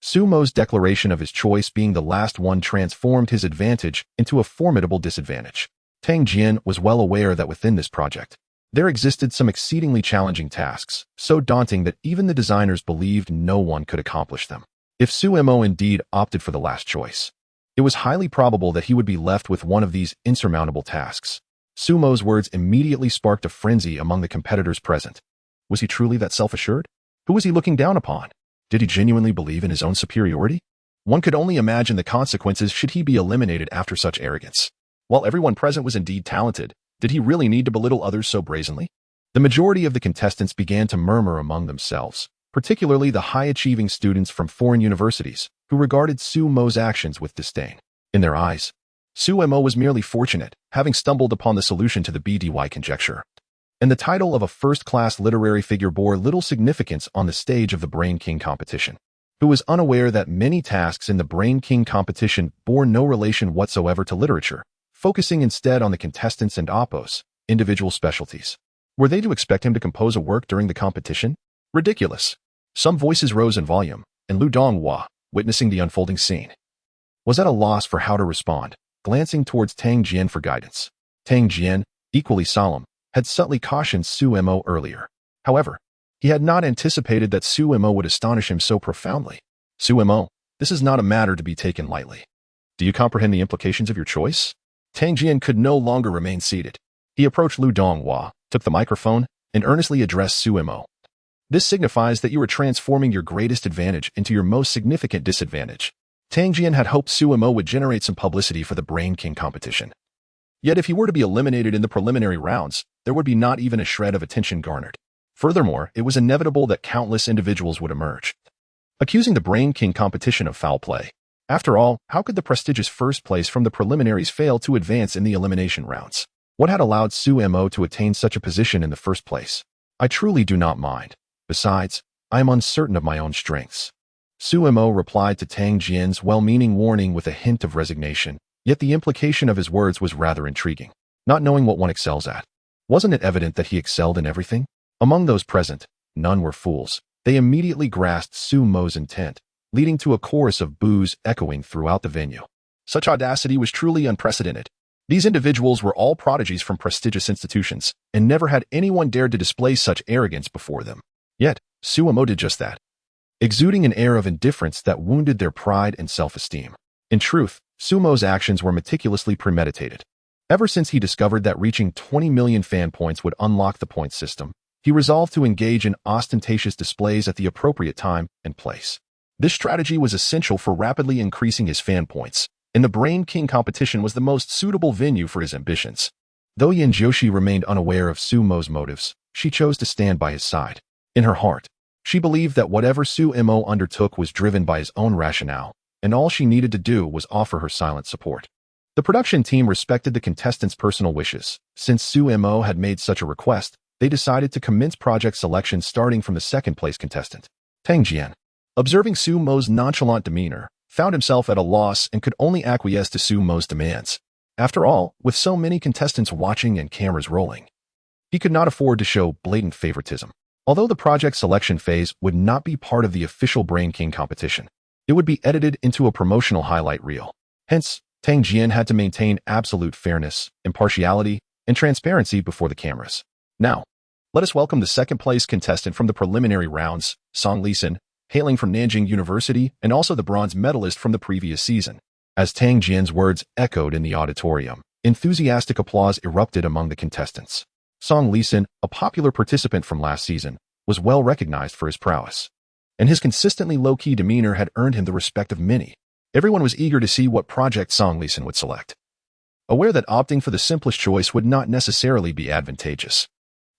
Sumo's declaration of his choice being the last one transformed his advantage into a formidable disadvantage. Tang Jian was well aware that within this project, there existed some exceedingly challenging tasks, so daunting that even the designers believed no one could accomplish them. If Sumo indeed opted for the last choice, it was highly probable that he would be left with one of these insurmountable tasks. Sumo's words immediately sparked a frenzy among the competitors present. Was he truly that self-assured? Who was he looking down upon? Did he genuinely believe in his own superiority? One could only imagine the consequences should he be eliminated after such arrogance. While everyone present was indeed talented, did he really need to belittle others so brazenly? The majority of the contestants began to murmur among themselves, particularly the high-achieving students from foreign universities, who regarded Sumo's actions with disdain. In their eyes, Sumo was merely fortunate, having stumbled upon the solution to the BDY conjecture. And the title of a first-class literary figure bore little significance on the stage of the Brain King competition. Who was unaware that many tasks in the Brain King competition bore no relation whatsoever to literature, focusing instead on the contestants and oppos, individual specialties. Were they to expect him to compose a work during the competition? Ridiculous. Some voices rose in volume, and Lu Donghua, witnessing the unfolding scene, was at a loss for how to respond, glancing towards Tang Jian for guidance. Tang Jian, equally solemn, had subtly cautioned Sumo earlier. However, he had not anticipated that Sumo would astonish him so profoundly. Sumo, this is not a matter to be taken lightly. Do you comprehend the implications of your choice? Tang Jian could no longer remain seated. He approached Lu Donghua, took the microphone, and earnestly addressed Sumo. This signifies that you are transforming your greatest advantage into your most significant disadvantage. Tang Jian had hoped Sumo would generate some publicity for the Brain King competition. Yet if he were to be eliminated in the preliminary rounds, there would be not even a shred of attention garnered. Furthermore, it was inevitable that countless individuals would emerge, accusing the Brain King competition of foul play. After all, how could the prestigious first place from the preliminaries fail to advance in the elimination rounds? What had allowed Sumo to attain such a position in the first place? I truly do not mind. Besides, I am uncertain of my own strengths. Sumo replied to Tang Jian's well-meaning warning with a hint of resignation, yet the implication of his words was rather intriguing. Not knowing what one excels at. Wasn't it evident that he excelled in everything? Among those present, none were fools. They immediately grasped Sumo's intent, leading to a chorus of boos echoing throughout the venue. Such audacity was truly unprecedented. These individuals were all prodigies from prestigious institutions, and never had anyone dared to display such arrogance before them. Yet, Sumo did just that, exuding an air of indifference that wounded their pride and self-esteem. In truth, Sumo's actions were meticulously premeditated. Ever since he discovered that reaching 20 million fan points would unlock the point system, he resolved to engage in ostentatious displays at the appropriate time and place. This strategy was essential for rapidly increasing his fan points, and the Brain King competition was the most suitable venue for his ambitions. Though Yen Joshi remained unaware of Sumo's motives, she chose to stand by his side. In her heart, she believed that whatever Sumo undertook was driven by his own rationale, and all she needed to do was offer her silent support. The production team respected the contestants' personal wishes. Since Sumo had made such a request, they decided to commence project selection starting from the second-place contestant. Tang Jian, observing Sumo's nonchalant demeanor, found himself at a loss and could only acquiesce to Sumo's demands. After all, with so many contestants watching and cameras rolling, he could not afford to show blatant favoritism. Although the project selection phase would not be part of the official Brain King competition, it would be edited into a promotional highlight reel. Hence, Tang Jian had to maintain absolute fairness, impartiality, and transparency before the cameras. Now, let us welcome the second-place contestant from the preliminary rounds, Song Lisan, hailing from Nanjing University and also the bronze medalist from the previous season. As Tang Jian's words echoed in the auditorium, enthusiastic applause erupted among the contestants. Song Lisan, a popular participant from last season, was well recognized for his prowess, and his consistently low-key demeanor had earned him the respect of many. Everyone was eager to see what project Song Lisan would select, aware that opting for the simplest choice would not necessarily be advantageous.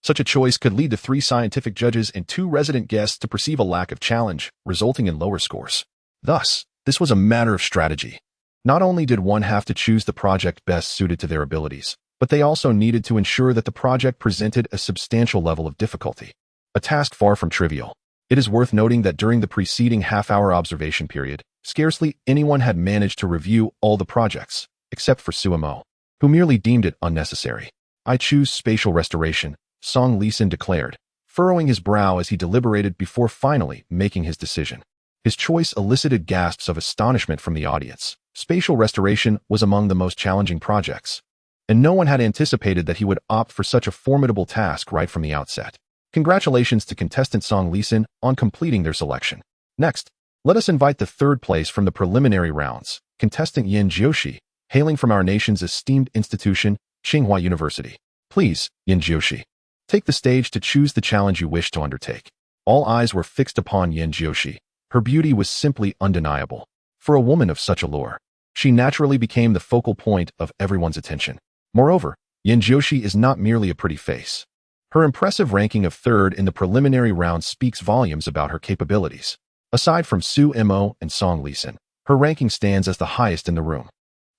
Such a choice could lead to 3 scientific judges and 2 resident guests to perceive a lack of challenge, resulting in lower scores. Thus, this was a matter of strategy. Not only did one have to choose the project best suited to their abilities, but they also needed to ensure that the project presented a substantial level of difficulty, a task far from trivial. It is worth noting that during the preceding half-hour observation period, scarcely anyone had managed to review all the projects, except for Sumo, who merely deemed it unnecessary. I choose spatial restoration, Song Lisan declared, furrowing his brow as he deliberated before finally making his decision. His choice elicited gasps of astonishment from the audience. Spatial restoration was among the most challenging projects, and no one had anticipated that he would opt for such a formidable task right from the outset. Congratulations to contestant Song Lee-sin on completing their selection. Next, let us invite the third place from the preliminary rounds, contestant Yin Jiushi, hailing from our nation's esteemed institution, Tsinghua University. Please, Yin Jiushi, take the stage to choose the challenge you wish to undertake. All eyes were fixed upon Yin Jiushi. Her beauty was simply undeniable. For a woman of such allure, she naturally became the focal point of everyone's attention. Moreover, Yin Jiushi is not merely a pretty face. Her impressive ranking of third in the preliminary round speaks volumes about her capabilities. Aside from Su Mo and Song Lee-sin, her ranking stands as the highest in the room,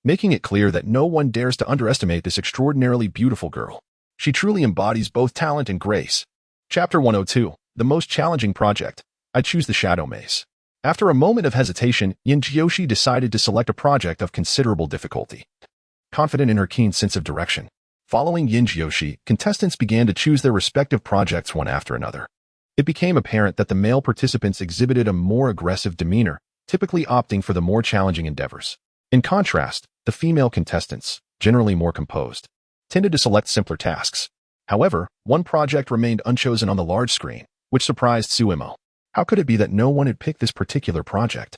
making it clear that no one dares to underestimate this extraordinarily beautiful girl. She truly embodies both talent and grace. Chapter 102, the most challenging project. I choose the Shadow Maze. After a moment of hesitation, Yin Jiushi decided to select a project of considerable difficulty. Confident in her keen sense of direction, following Yin Jiushi, contestants began to choose their respective projects one after another. It became apparent that the male participants exhibited a more aggressive demeanor, typically opting for the more challenging endeavors. In contrast, the female contestants, generally more composed, tended to select simpler tasks. However, one project remained unchosen on the large screen, which surprised Su Mo. How could it be that no one had picked this particular project?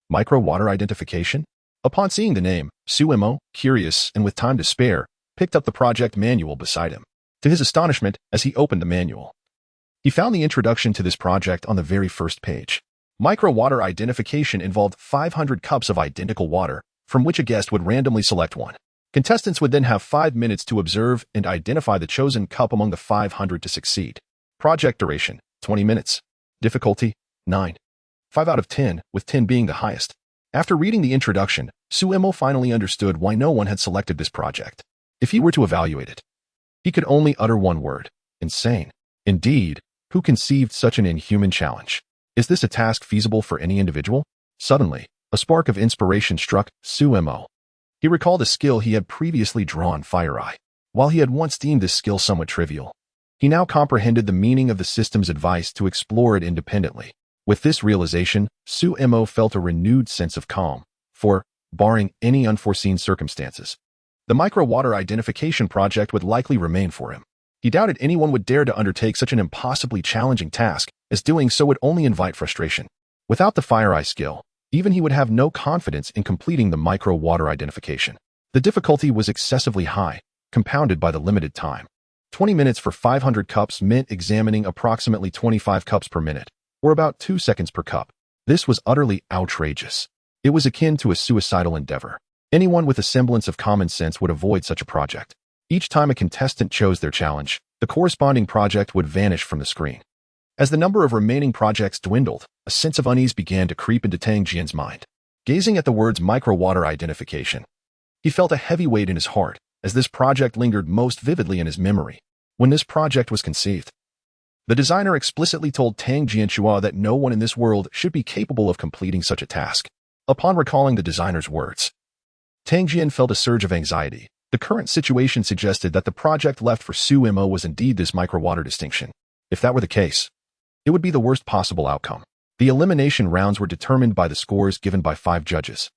Micro-water identification? Upon seeing the name, Su Mo, curious and with time to spare, picked up the project manual beside him. To his astonishment, as he opened the manual, he found the introduction to this project on the very first page. Micro-water identification involved 500 cups of identical water, from which a guest would randomly select one. Contestants would then have 5 minutes to observe and identify the chosen cup among the 500 to succeed. Project duration, 20 minutes. Difficulty, 9. 5 out of 10, with 10 being the highest. After reading the introduction, Su Mo finally understood why no one had selected this project. If he were to evaluate it, he could only utter one word: insane. Indeed, who conceived such an inhuman challenge? Is this a task feasible for any individual? Suddenly, a spark of inspiration struck Su Mo. He recalled a skill he had previously drawn, Fire Eye. While he had once deemed this skill somewhat trivial, he now comprehended the meaning of the system's advice to explore it independently. With this realization, Su Mo felt a renewed sense of calm, for, barring any unforeseen circumstances, the micro-water identification project would likely remain for him. He doubted anyone would dare to undertake such an impossibly challenging task, as doing so would only invite frustration. Without the Fire Eye skill, even he would have no confidence in completing the micro-water identification. The difficulty was excessively high, compounded by the limited time. 20 minutes for 500 cups meant examining approximately 25 cups per minute, or about 2 seconds per cup. This was utterly outrageous. It was akin to a suicidal endeavor. Anyone with a semblance of common sense would avoid such a project. Each time a contestant chose their challenge, the corresponding project would vanish from the screen. As the number of remaining projects dwindled, a sense of unease began to creep into Tang Jian's mind. Gazing at the words micro-water identification, he felt a heavy weight in his heart, as this project lingered most vividly in his memory. When this project was conceived, the designer explicitly told Tang Jianhua that no one in this world should be capable of completing such a task. Upon recalling the designer's words, Tang Jian felt a surge of anxiety. The current situation suggested that the project left for Su Mo was indeed this micro-water distinction. If that were the case, it would be the worst possible outcome. The elimination rounds were determined by the scores given by 5 judges.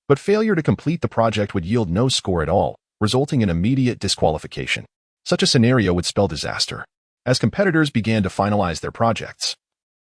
But failure to complete the project would yield no score at all, resulting in immediate disqualification. Such a scenario would spell disaster. As competitors began to finalize their projects,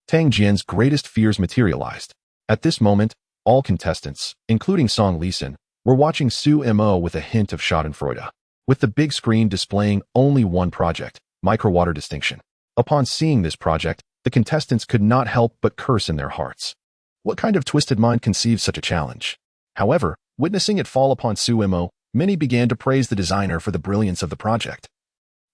Tang Jian's greatest fears materialized. At this moment, all contestants, including Song Lee-sin, were watching Su Mo with a hint of schadenfreude, with the big screen displaying only one project, micro-water distinction. Upon seeing this project, the contestants could not help but curse in their hearts. What kind of twisted mind conceived such a challenge? However, witnessing it fall upon Su Mo, many began to praise the designer for the brilliance of the project,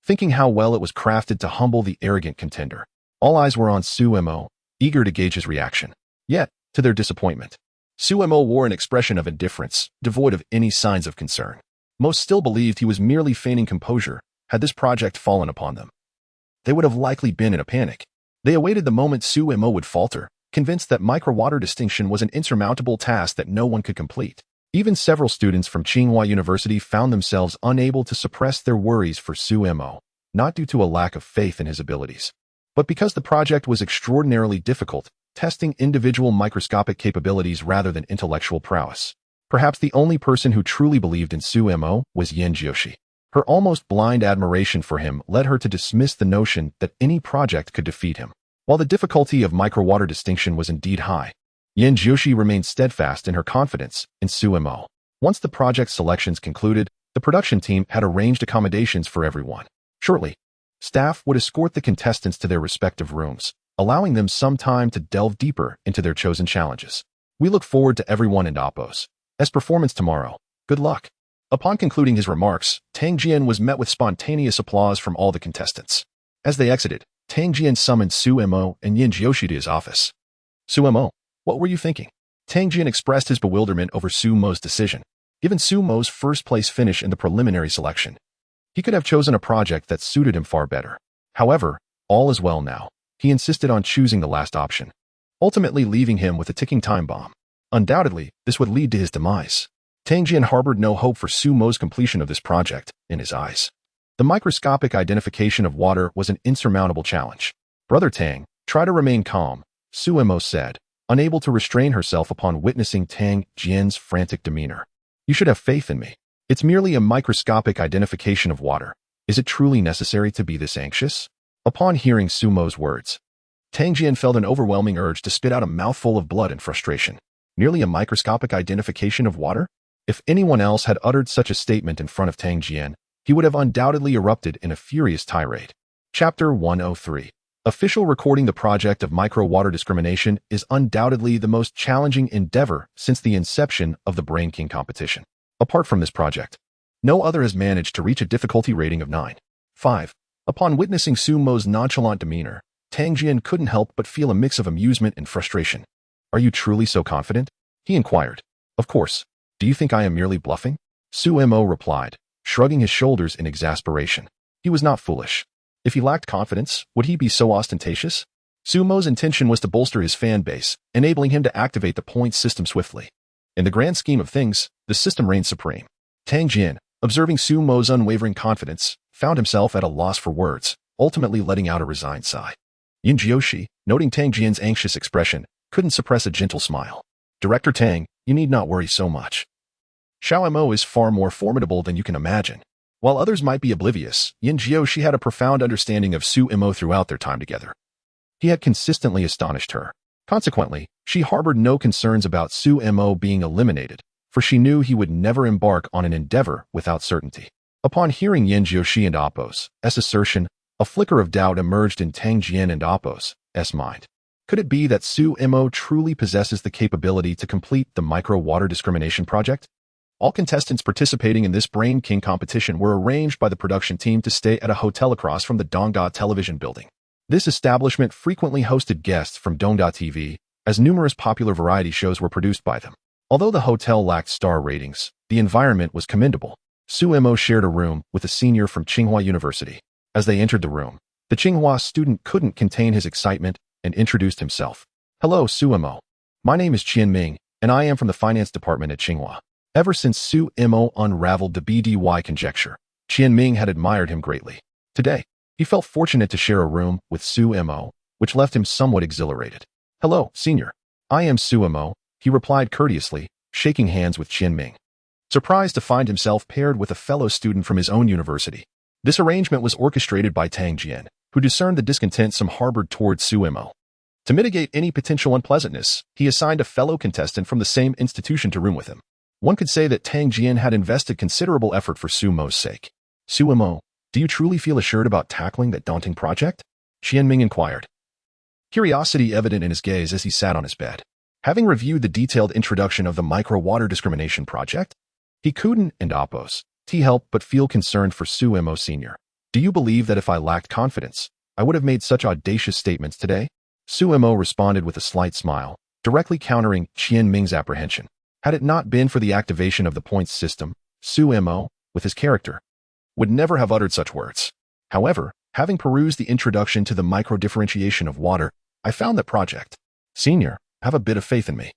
thinking how well it was crafted to humble the arrogant contender. All eyes were on Su Mo, eager to gauge his reaction. Yet, to their disappointment, Su Mo wore an expression of indifference, devoid of any signs of concern. Most still believed he was merely feigning composure. Had this project fallen upon them, they would have likely been in a panic. They awaited the moment Su Mo would falter, convinced that micro-water distinction was an insurmountable task that no one could complete. Even several students from Tsinghua University found themselves unable to suppress their worries for Su Mo, not due to a lack of faith in his abilities, but because the project was extraordinarily difficult testing individual microscopic capabilities rather than intellectual prowess. Perhaps the only person who truly believed in Su Mo was Yin Jiushi. Her almost blind admiration for him led her to dismiss the notion that any project could defeat him. While the difficulty of microwater distinction was indeed high, Yin Jiushi remained steadfast in her confidence in Su Mo. Once the project selections concluded, the production team had arranged accommodations for everyone. Shortly, staff would escort the contestants to their respective rooms, allowing them some time to delve deeper into their chosen challenges. We look forward to everyone in AlphaGo's performance tomorrow. Good luck. Upon concluding his remarks, Tang Jian was met with spontaneous applause from all the contestants. As they exited, Tang Jian summoned Su Mo and Yin Jiushi to his office. Su Mo, what were you thinking? Tang Jian expressed his bewilderment over Su Mo's decision. Given Su Mo's first-place finish in the preliminary selection, he could have chosen a project that suited him far better. However, all is well now. He insisted on choosing the last option, ultimately leaving him with a ticking time bomb. Undoubtedly, this would lead to his demise. Tang Jian harbored no hope for Su Mo's completion of this project, in his eyes. The microscopic identification of water was an insurmountable challenge. Brother Tang, try to remain calm, Su Mo said, unable to restrain herself upon witnessing Tang Jian's frantic demeanor. You should have faith in me. It's merely a microscopic identification of water. Is it truly necessary to be this anxious? Upon hearing Su Mo's words, Tang Jian felt an overwhelming urge to spit out a mouthful of blood in frustration. Merely a microscopic identification of water? If anyone else had uttered such a statement in front of Tang Jian, he would have undoubtedly erupted in a furious tirade. Chapter 103. Official recording. The project of micro-water discrimination is undoubtedly the most challenging endeavor since the inception of the Brain King competition. Apart from this project, no other has managed to reach a difficulty rating of 9.5. Upon witnessing Su Mo's nonchalant demeanor, Tang Jian couldn't help but feel a mix of amusement and frustration. Are you truly so confident? He inquired. Of course. Do you think I am merely bluffing? Su Mo replied, shrugging his shoulders in exasperation. He was not foolish. If he lacked confidence, would he be so ostentatious? Su Mo's intention was to bolster his fan base, enabling him to activate the points system swiftly. In the grand scheme of things, the system reigned supreme. Tang Jian, observing Su Mo's unwavering confidence, found himself at a loss for words, ultimately letting out a resigned sigh. Yin Jiushi, noting Tang Jian's anxious expression, couldn't suppress a gentle smile. Director Tang, you need not worry so much. Xiao Mo is far more formidable than you can imagine. While others might be oblivious, Yin Jiushi had a profound understanding of Su Mo throughout their time together. He had consistently astonished her. Consequently, she harbored no concerns about Su Mo being eliminated, for she knew he would never embark on an endeavor without certainty. Upon hearing Yin Jiushi and AlphaGo's assertion, a flicker of doubt emerged in Tang Jian and AlphaGo's mind. Could it be that Su Mo truly possesses the capability to complete the micro-water discrimination project? All contestants participating in this Brain King competition were arranged by the production team to stay at a hotel across from the Dongda television building. This establishment frequently hosted guests from Dongda TV, as numerous popular variety shows were produced by them. Although the hotel lacked star ratings, the environment was commendable. Su Mo shared a room with a senior from Tsinghua University. As they entered the room, the Tsinghua student couldn't contain his excitement and introduced himself. Hello, Su Mo. My name is Qian Ming, and I am from the finance department at Tsinghua. Ever since Su Mo unraveled the BDY conjecture, Qian Ming had admired him greatly. Today, he felt fortunate to share a room with Su Mo, which left him somewhat exhilarated. Hello, senior. I am Su Mo, he replied courteously, shaking hands with Qian Ming. Surprised to find himself paired with a fellow student from his own university. This arrangement was orchestrated by Tang Jian, who discerned the discontent some harbored towards Su Mo. To mitigate any potential unpleasantness, he assigned a fellow contestant from the same institution to room with him. One could say that Tang Jian had invested considerable effort for Su Mo's sake. Su Mo, do you truly feel assured about tackling that daunting project? Qian Ming inquired, curiosity evident in his gaze as he sat on his bed. Having reviewed the detailed introduction of the micro-water discrimination project, he couldn't and AlphaGo's help but feel concerned for Su Mo Sr. Do you believe that if I lacked confidence, I would have made such audacious statements today? Su Mo responded with a slight smile, directly countering Qian Ming's apprehension. Had it not been for the activation of the points system, Su Mo, with his character, would never have uttered such words. However, having perused the introduction to the micro-differentiation of water, I found that project. Senior, have a bit of faith in me.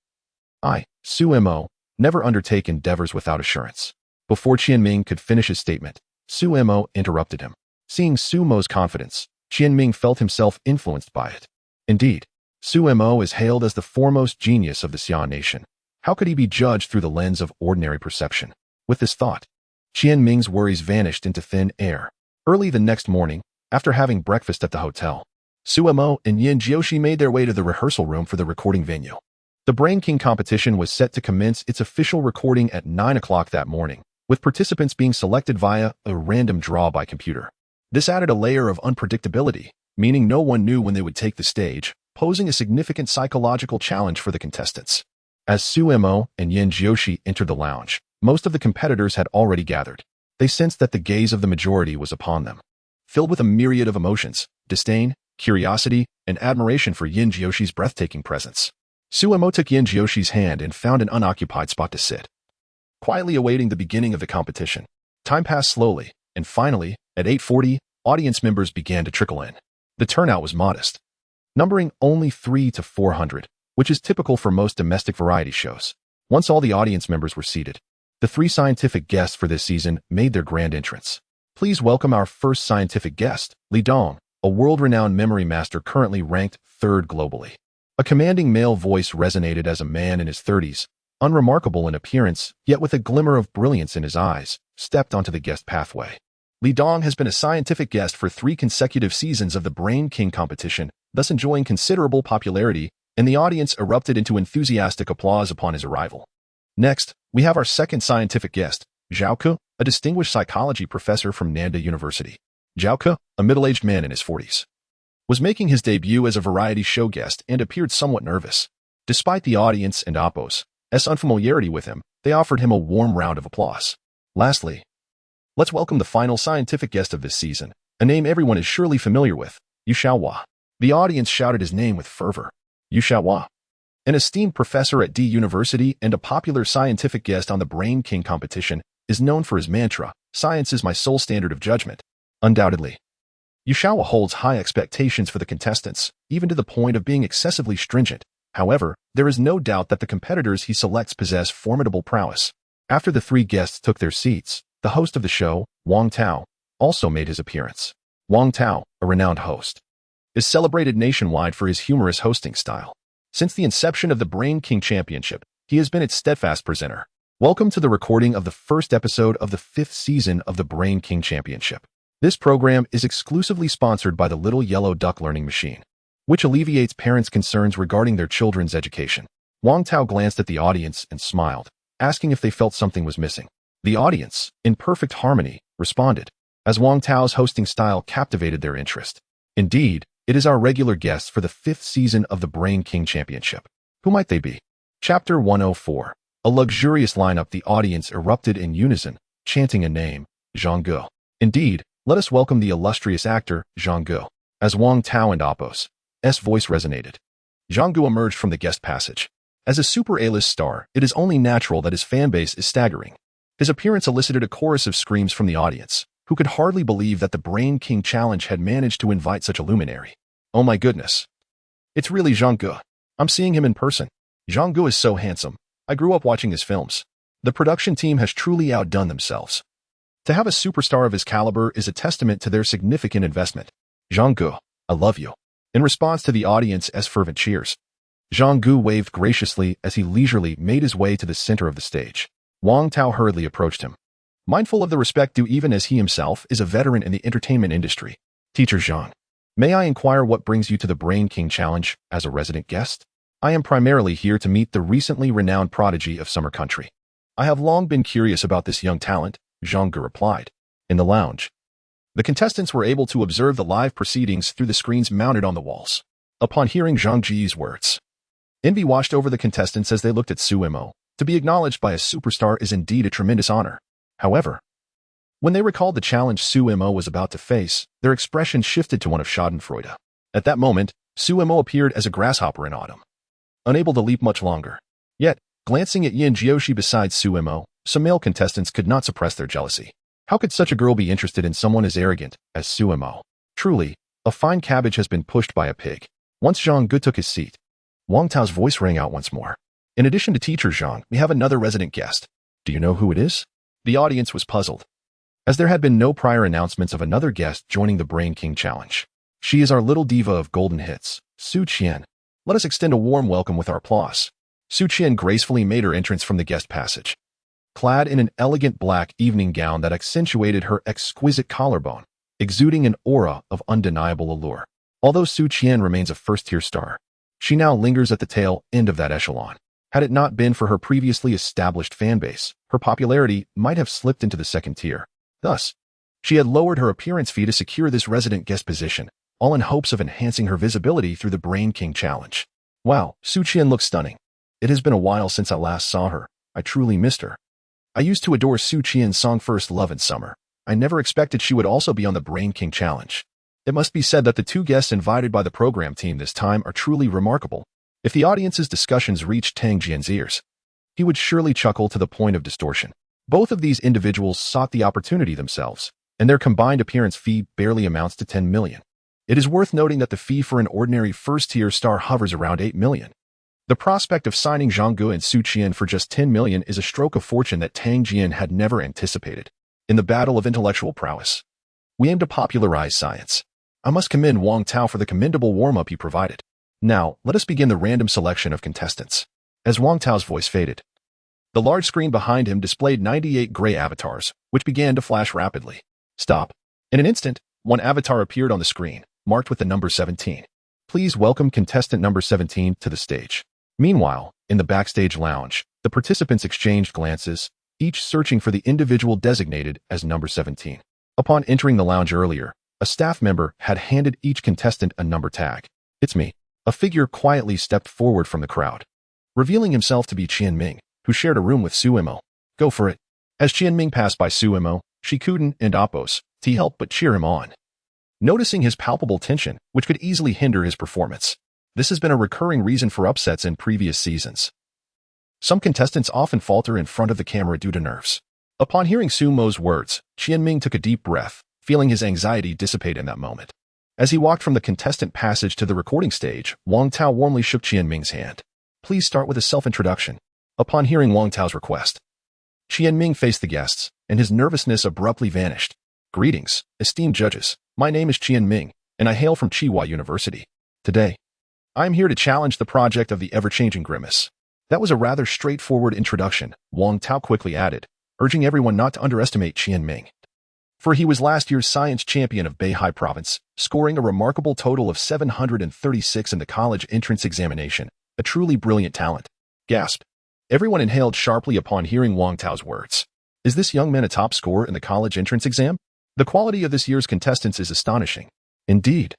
I, Su Mo, never undertake endeavors without assurance. Before Qian Ming could finish his statement, Su Mo interrupted him. Seeing Su Mo's confidence, Qian Ming felt himself influenced by it. Indeed, Sumo is hailed as the foremost genius of the Xian nation. How could he be judged through the lens of ordinary perception? With this thought, Qian Ming's worries vanished into thin air. Early the next morning, after having breakfast at the hotel, Sumo and Yin Jiushi made their way to the rehearsal room for the recording venue. The Brain King competition was set to commence its official recording at 9 o'clock that morning, with participants being selected via a random draw by computer. This added a layer of unpredictability, meaning no one knew when they would take the stage, posing a significant psychological challenge for the contestants. As Sumo and Yin Jiushi entered the lounge, most of the competitors had already gathered. They sensed that the gaze of the majority was upon them. Filled with a myriad of emotions, disdain, curiosity, and admiration for Yin Jiushi's breathtaking presence, Sumo took Yin Jiushi's hand and found an unoccupied spot to sit. Quietly awaiting the beginning of the competition, time passed slowly, and finally, at 8:40, audience members began to trickle in. The turnout was modest, numbering only 300 to 400, which is typical for most domestic variety shows. Once all the audience members were seated, the three scientific guests for this season made their grand entrance. Please welcome our first scientific guest, Li Dong, a world-renowned memory master currently ranked 3rd globally. A commanding male voice resonated as a man in his 30s, unremarkable in appearance, yet with a glimmer of brilliance in his eyes, stepped onto the guest pathway. Li Dong has been a scientific guest for 3 consecutive seasons of the Brain King competition, thus enjoying considerable popularity, and the audience erupted into enthusiastic applause upon his arrival. Next, we have our second scientific guest, Zhao Ke, a distinguished psychology professor from Nanda University. Zhao Ke, a middle-aged man in his 40s, was making his debut as a variety show guest and appeared somewhat nervous. Despite the audience and Oppo's unfamiliarity with him, they offered him a warm round of applause. Lastly, let's welcome the final scientific guest of this season, a name everyone is surely familiar with, Yu Xiaohua. The audience shouted his name with fervor. Yu Xiaohua, an esteemed professor at D University and a popular scientific guest on the Brain King competition, is known for his mantra, "Science is my sole standard of judgment." Undoubtedly, Yu Xiaohua holds high expectations for the contestants, even to the point of being excessively stringent. However, there is no doubt that the competitors he selects possess formidable prowess. After the 3 guests took their seats, the host of the show, Wang Tao, also made his appearance. Wang Tao, a renowned host, is celebrated nationwide for his humorous hosting style. Since the inception of the Brain King Championship, he has been its steadfast presenter. Welcome to the recording of the first episode of the 5th season of the Brain King Championship. This program is exclusively sponsored by the Little Yellow Duck Learning Machine, which alleviates parents' concerns regarding their children's education. Wang Tao glanced at the audience and smiled, asking if they felt something was missing. The audience, in perfect harmony, responded, as Wang Tao's hosting style captivated their interest. Indeed, it is our regular guests for the 5th season of the Brain King Championship. Who might they be? Chapter 104. A luxurious lineup. The audience erupted in unison, chanting a name, Zhang Ge. Indeed, let us welcome the illustrious actor, Zhang Ge. As Wang Tao and Oppo's voice resonated, Zhang Ge emerged from the guest passage. As a super A-list star, it is only natural that his fanbase is staggering. His appearance elicited a chorus of screams from the audience, who could hardly believe that the Brain King Challenge had managed to invite such a luminary. Oh my goodness. It's really Zhang Ge. I'm seeing him in person. Zhang Ge is so handsome. I grew up watching his films. The production team has truly outdone themselves. To have a superstar of his caliber is a testament to their significant investment. Zhang Ge, I love you. In response to the audience's fervent cheers, Zhang Ge waved graciously as he leisurely made his way to the center of the stage. Wang Tao hurriedly approached him, mindful of the respect due even as he himself is a veteran in the entertainment industry. Teacher Zhang, may I inquire what brings you to the Brain King Challenge as a resident guest? I am primarily here to meet the recently renowned prodigy of Summer Country. I have long been curious about this young talent, Zhang Ge replied. In the lounge, the contestants were able to observe the live proceedings through the screens mounted on the walls. Upon hearing Zhang Ji's words, envy washed over the contestants as they looked at Sumo. To be acknowledged by a superstar is indeed a tremendous honor. However, when they recalled the challenge Sumo was about to face, their expression shifted to one of schadenfreude. At that moment, Sumo appeared as a grasshopper in autumn, unable to leap much longer. Yet, glancing at Yin Jiushi beside Sumo, some male contestants could not suppress their jealousy. How could such a girl be interested in someone as arrogant as Sumo? Truly, a fine cabbage has been pushed by a pig. Once Zhang Ge took his seat, Wang Tao's voice rang out once more. In addition to teacher Zhang, we have another resident guest. Do you know who it is? The audience was puzzled, as there had been no prior announcements of another guest joining the Brain King Challenge. She is our little diva of golden hits, Su Qian. Let us extend a warm welcome with our applause. Su Qian gracefully made her entrance from the guest passage. Clad in an elegant black evening gown that accentuated her exquisite collarbone, exuding an aura of undeniable allure. Although Su Qian remains a first-tier star, she now lingers at the tail end of that echelon. Had it not been for her previously established fanbase, her popularity might have slipped into the second tier. Thus, she had lowered her appearance fee to secure this resident guest position, all in hopes of enhancing her visibility through the Brain King Challenge. Wow, Su Qian looks stunning. It has been a while since I last saw her. I truly missed her. I used to adore Su Qian's song First Love in summer. I never expected she would also be on the Brain King Challenge. It must be said that the two guests invited by the program team this time are truly remarkable. If the audience's discussions reached Tang Jian's ears, he would surely chuckle to the point of distortion. Both of these individuals sought the opportunity themselves, and their combined appearance fee barely amounts to 10 million. It is worth noting that the fee for an ordinary first-tier star hovers around 8 million. The prospect of signing Zhang Ge and Su Qian for just 10 million is a stroke of fortune that Tang Jian had never anticipated. In the battle of intellectual prowess, we aim to popularize science. I must commend Wang Tao for the commendable warm-up he provided. Now, let us begin the random selection of contestants. As Wang Tao's voice faded, the large screen behind him displayed 98 gray avatars, which began to flash rapidly. Stop. In an instant, one avatar appeared on the screen, marked with the number 17. Please welcome contestant number 17 to the stage. Meanwhile, in the backstage lounge, the participants exchanged glances, each searching for the individual designated as number 17. Upon entering the lounge earlier, a staff member had handed each contestant a number tag. It's me. A figure quietly stepped forward from the crowd, revealing himself to be Qian Ming, who shared a room with Su Mo. Go for it. As Qian Ming passed by Su Mo, Shikuden and Appos, he helped but cheer him on. Noticing his palpable tension, which could easily hinder his performance. This has been a recurring reason for upsets in previous seasons. Some contestants often falter in front of the camera due to nerves. Upon hearing Su Mo's words, Qian Ming took a deep breath, feeling his anxiety dissipate in that moment. As he walked from the contestant passage to the recording stage, Wang Tao warmly shook Qian Ming's hand. Please start with a self-introduction. Upon hearing Wang Tao's request, Qian Ming faced the guests, and his nervousness abruptly vanished. Greetings, esteemed judges. My name is Qian Ming, and I hail from Tsinghua University. Today, I am here to challenge the project of the ever-changing Grimace. That was a rather straightforward introduction, Wang Tao quickly added, urging everyone not to underestimate Qian Ming. For he was last year's science champion of Beihai Province, scoring a remarkable total of 736 in the college entrance examination, a truly brilliant talent. Gasp. Everyone inhaled sharply upon hearing Wang Tao's words. Is this young man a top scorer in the college entrance exam? The quality of this year's contestants is astonishing. Indeed.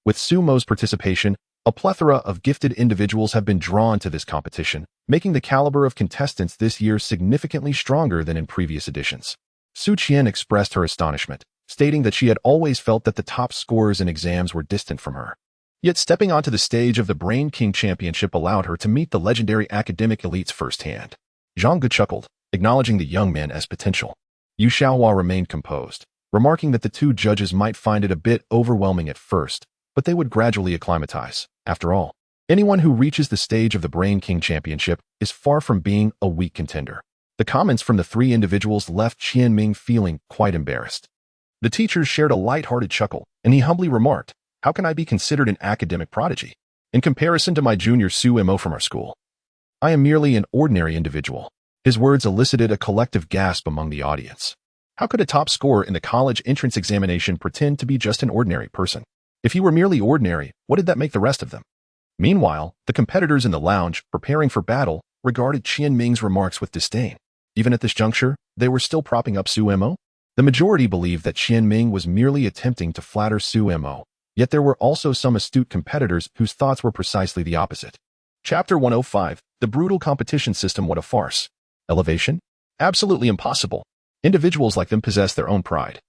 With Su Mo's participation, a plethora of gifted individuals have been drawn to this competition, making the caliber of contestants this year significantly stronger than in previous editions. Su Qian expressed her astonishment, stating that she had always felt that the top scorers in exams were distant from her. Yet stepping onto the stage of the Brain King Championship allowed her to meet the legendary academic elites firsthand. Zhang Ge chuckled, acknowledging the young man as potential. Yu Xiaohua remained composed, remarking that the two judges might find it a bit overwhelming at first, but they would gradually acclimatize. After all, anyone who reaches the stage of the Brain King Championship is far from being a weak contender. The comments from the three individuals left Qian Ming feeling quite embarrassed. The teachers shared a light-hearted chuckle, and he humbly remarked, "How can I be considered an academic prodigy? In comparison to my junior Su Mo from our school, I am merely an ordinary individual." His words elicited a collective gasp among the audience. How could a top scorer in the college entrance examination pretend to be just an ordinary person? If he were merely ordinary, what did that make the rest of them? Meanwhile, the competitors in the lounge, preparing for battle, regarded Qian Ming's remarks with disdain. Even at this juncture, they were still propping up Su Mo. The majority believed that Qian Ming was merely attempting to flatter Su Mo, yet there were also some astute competitors whose thoughts were precisely the opposite. Chapter 105, The Brutal Competition System. What a farce. Elevation? Absolutely impossible. Individuals like them possess their own pride,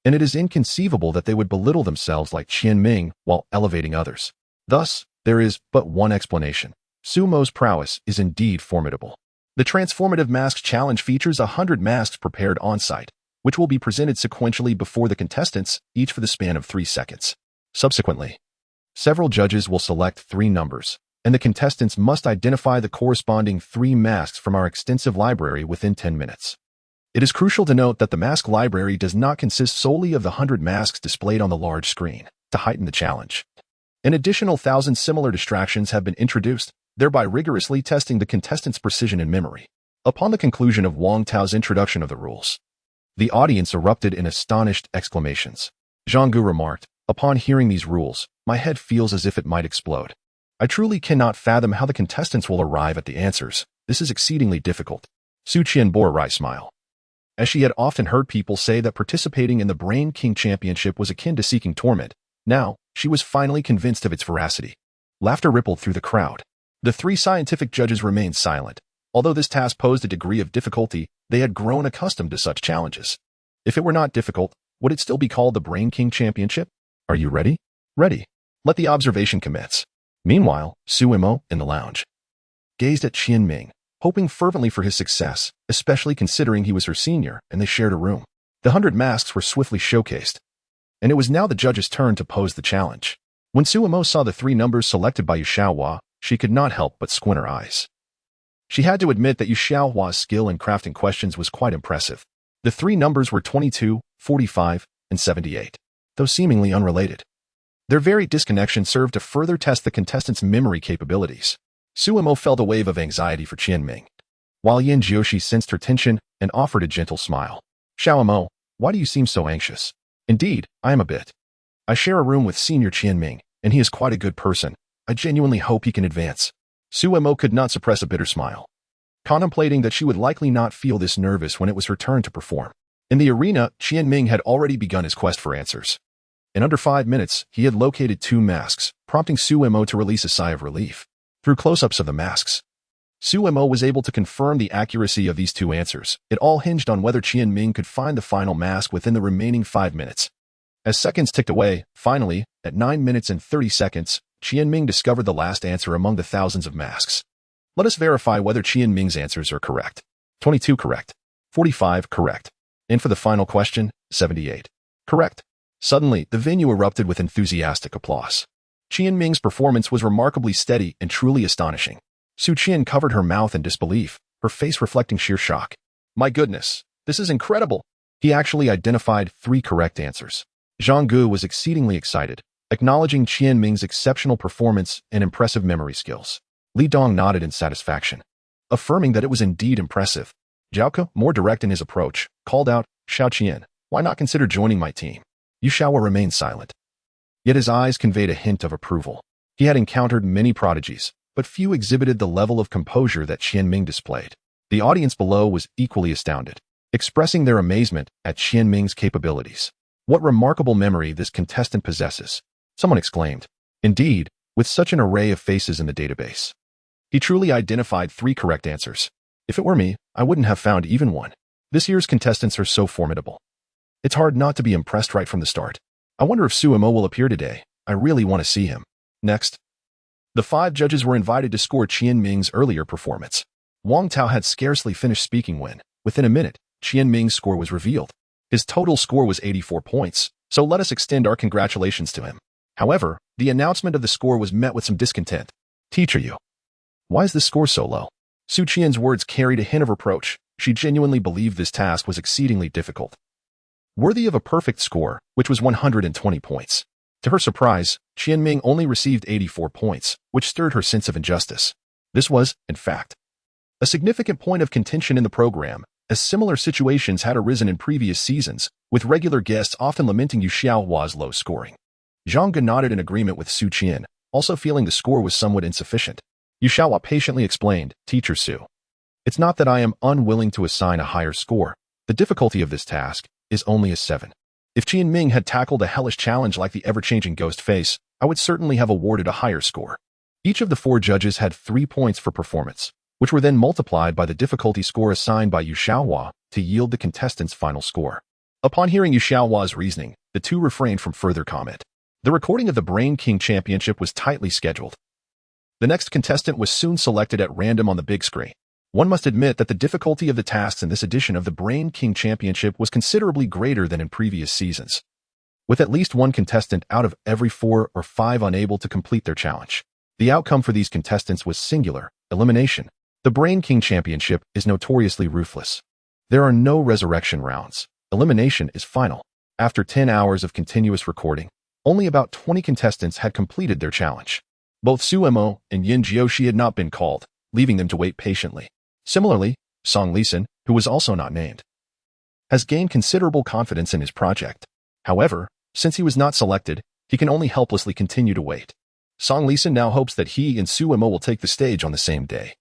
and it is inconceivable that they would belittle themselves like Qian Ming while elevating others. Thus, there is but one explanation. Su Mo's prowess is indeed formidable. The Transformative Masks Challenge features 100 masks prepared on-site, which will be presented sequentially before the contestants, each for the span of 3 seconds. Subsequently, several judges will select 3 numbers, and the contestants must identify the corresponding 3 masks from our extensive library within 10 minutes. It is crucial to note that the mask library does not consist solely of the 100 masks displayed on the large screen. To heighten the challenge, An additional 1,000 similar distractions have been introduced, thereby rigorously testing the contestants' precision and memory. Upon the conclusion of Wang Tao's introduction of the rules, the audience erupted in astonished exclamations. Zhang Gu remarked, "Upon hearing these rules, my head feels as if it might explode. I truly cannot fathom how the contestants will arrive at the answers. This is exceedingly difficult." Su Qian bore a wry smile. As she had often heard people say that participating in the Brain King Championship was akin to seeking torment, now, she was finally convinced of its veracity. Laughter rippled through the crowd. The three scientific judges remained silent. Although this task posed a degree of difficulty, they had grown accustomed to such challenges. If it were not difficult, would it still be called the Brain King Championship? Are you ready? Ready. Let the observation commence. Meanwhile, Su Imo, in the lounge, gazed at Qian Ming, hoping fervently for his success, especially considering he was her senior and they shared a room. The 100 masks were swiftly showcased, and it was now the judge's turn to pose the challenge. When Su Imo saw the three numbers selected by Yu Xiaohua, she could not help but squint her eyes. She had to admit that Yu Xiaohua's skill in crafting questions was quite impressive. The three numbers were 22, 45, and 78, though seemingly unrelated. Their very disconnection served to further test the contestants' memory capabilities. Su Imo felt a wave of anxiety for Qian Ming, while Yin Jiushi sensed her tension and offered a gentle smile. "Xiao Imo, why do you seem so anxious?" "Indeed, I am a bit. I share a room with Senior Qian Ming, and he is quite a good person. I genuinely hope he can advance." Su Imo could not suppress a bitter smile, contemplating that she would likely not feel this nervous when it was her turn to perform. In the arena, Qian Ming had already begun his quest for answers. In under 5 minutes, he had located 2 masks, prompting Su Imo to release a sigh of relief. Through close-ups of the masks, Su Imo was able to confirm the accuracy of these 2 answers. It all hinged on whether Qian Ming could find the final mask within the remaining 5 minutes. As seconds ticked away, finally, at 9 minutes and 30 seconds, Qian Ming discovered the last answer among the thousands of masks. Let us verify whether Qian Ming's answers are correct. 22 correct. 45 correct. And for the final question, 78 correct. Suddenly, the venue erupted with enthusiastic applause. Qian Ming's performance was remarkably steady and truly astonishing. Su Qian covered her mouth in disbelief, her face reflecting sheer shock. "My goodness, this is incredible." He actually identified 3 correct answers. Zhang Gu was exceedingly excited, acknowledging Qian Ming's exceptional performance and impressive memory skills. Li Dong nodded in satisfaction, affirming that it was indeed impressive. Zhao Ke, more direct in his approach, called out, "Xiao Qian, why not consider joining my team?" Yu Xiaohua remained silent, yet his eyes conveyed a hint of approval. He had encountered many prodigies, but few exhibited the level of composure that Qian Ming displayed. The audience below was equally astounded, expressing their amazement at Qian Ming's capabilities. "What remarkable memory this contestant possesses," someone exclaimed. Indeed, with such an array of faces in the database, he truly identified 3 correct answers. If it were me, I wouldn't have found even one. This year's contestants are so formidable. It's hard not to be impressed right from the start. I wonder if Su Imo will appear today. I really want to see him. Next, the 5 judges were invited to score Qian Ming's earlier performance. Wang Tao had scarcely finished speaking when, within a minute, Qian Ming's score was revealed. His total score was 84 points, so let us extend our congratulations to him. However, the announcement of the score was met with some discontent. "Teacher Yu, why is the score so low?" Su Qian's words carried a hint of reproach. She genuinely believed this task was exceedingly difficult, worthy of a perfect score, which was 120 points. To her surprise, Qian Ming only received 84 points, which stirred her sense of injustice. This was, in fact, a significant point of contention in the program, as similar situations had arisen in previous seasons, with regular guests often lamenting Yu Xiaohua's low scoring. Zhang Ge nodded in agreement with Su Qian, also feeling the score was somewhat insufficient. Yu Xiaohua patiently explained, "Teacher Su, it's not that I am unwilling to assign a higher score. The difficulty of this task is only a 7. If Qian Ming had tackled a hellish challenge like the ever-changing ghost face, I would certainly have awarded a higher score." Each of the 4 judges had 3 points for performance, which were then multiplied by the difficulty score assigned by Yu Xiaohua to yield the contestant's final score. Upon hearing Yu Xiaohua's reasoning, the 2 refrained from further comment. The recording of the Brain King Championship was tightly scheduled. The next contestant was soon selected at random on the big screen. One must admit that the difficulty of the tasks in this edition of the Brain King Championship was considerably greater than in previous seasons, with at least 1 contestant out of every 4 or 5 unable to complete their challenge. The outcome for these contestants was singular: elimination. The Brain King Championship is notoriously ruthless. There are no resurrection rounds. Elimination is final. After 10 hours of continuous recording, Only about 20 contestants had completed their challenge. Both Suemo and Yin Jiushi had not been called, leaving them to wait patiently. Similarly, Song Lisan, who was also not named, has gained considerable confidence in his project. However, since he was not selected, he can only helplessly continue to wait. Song Lisan now hopes that he and Suemo will take the stage on the same day.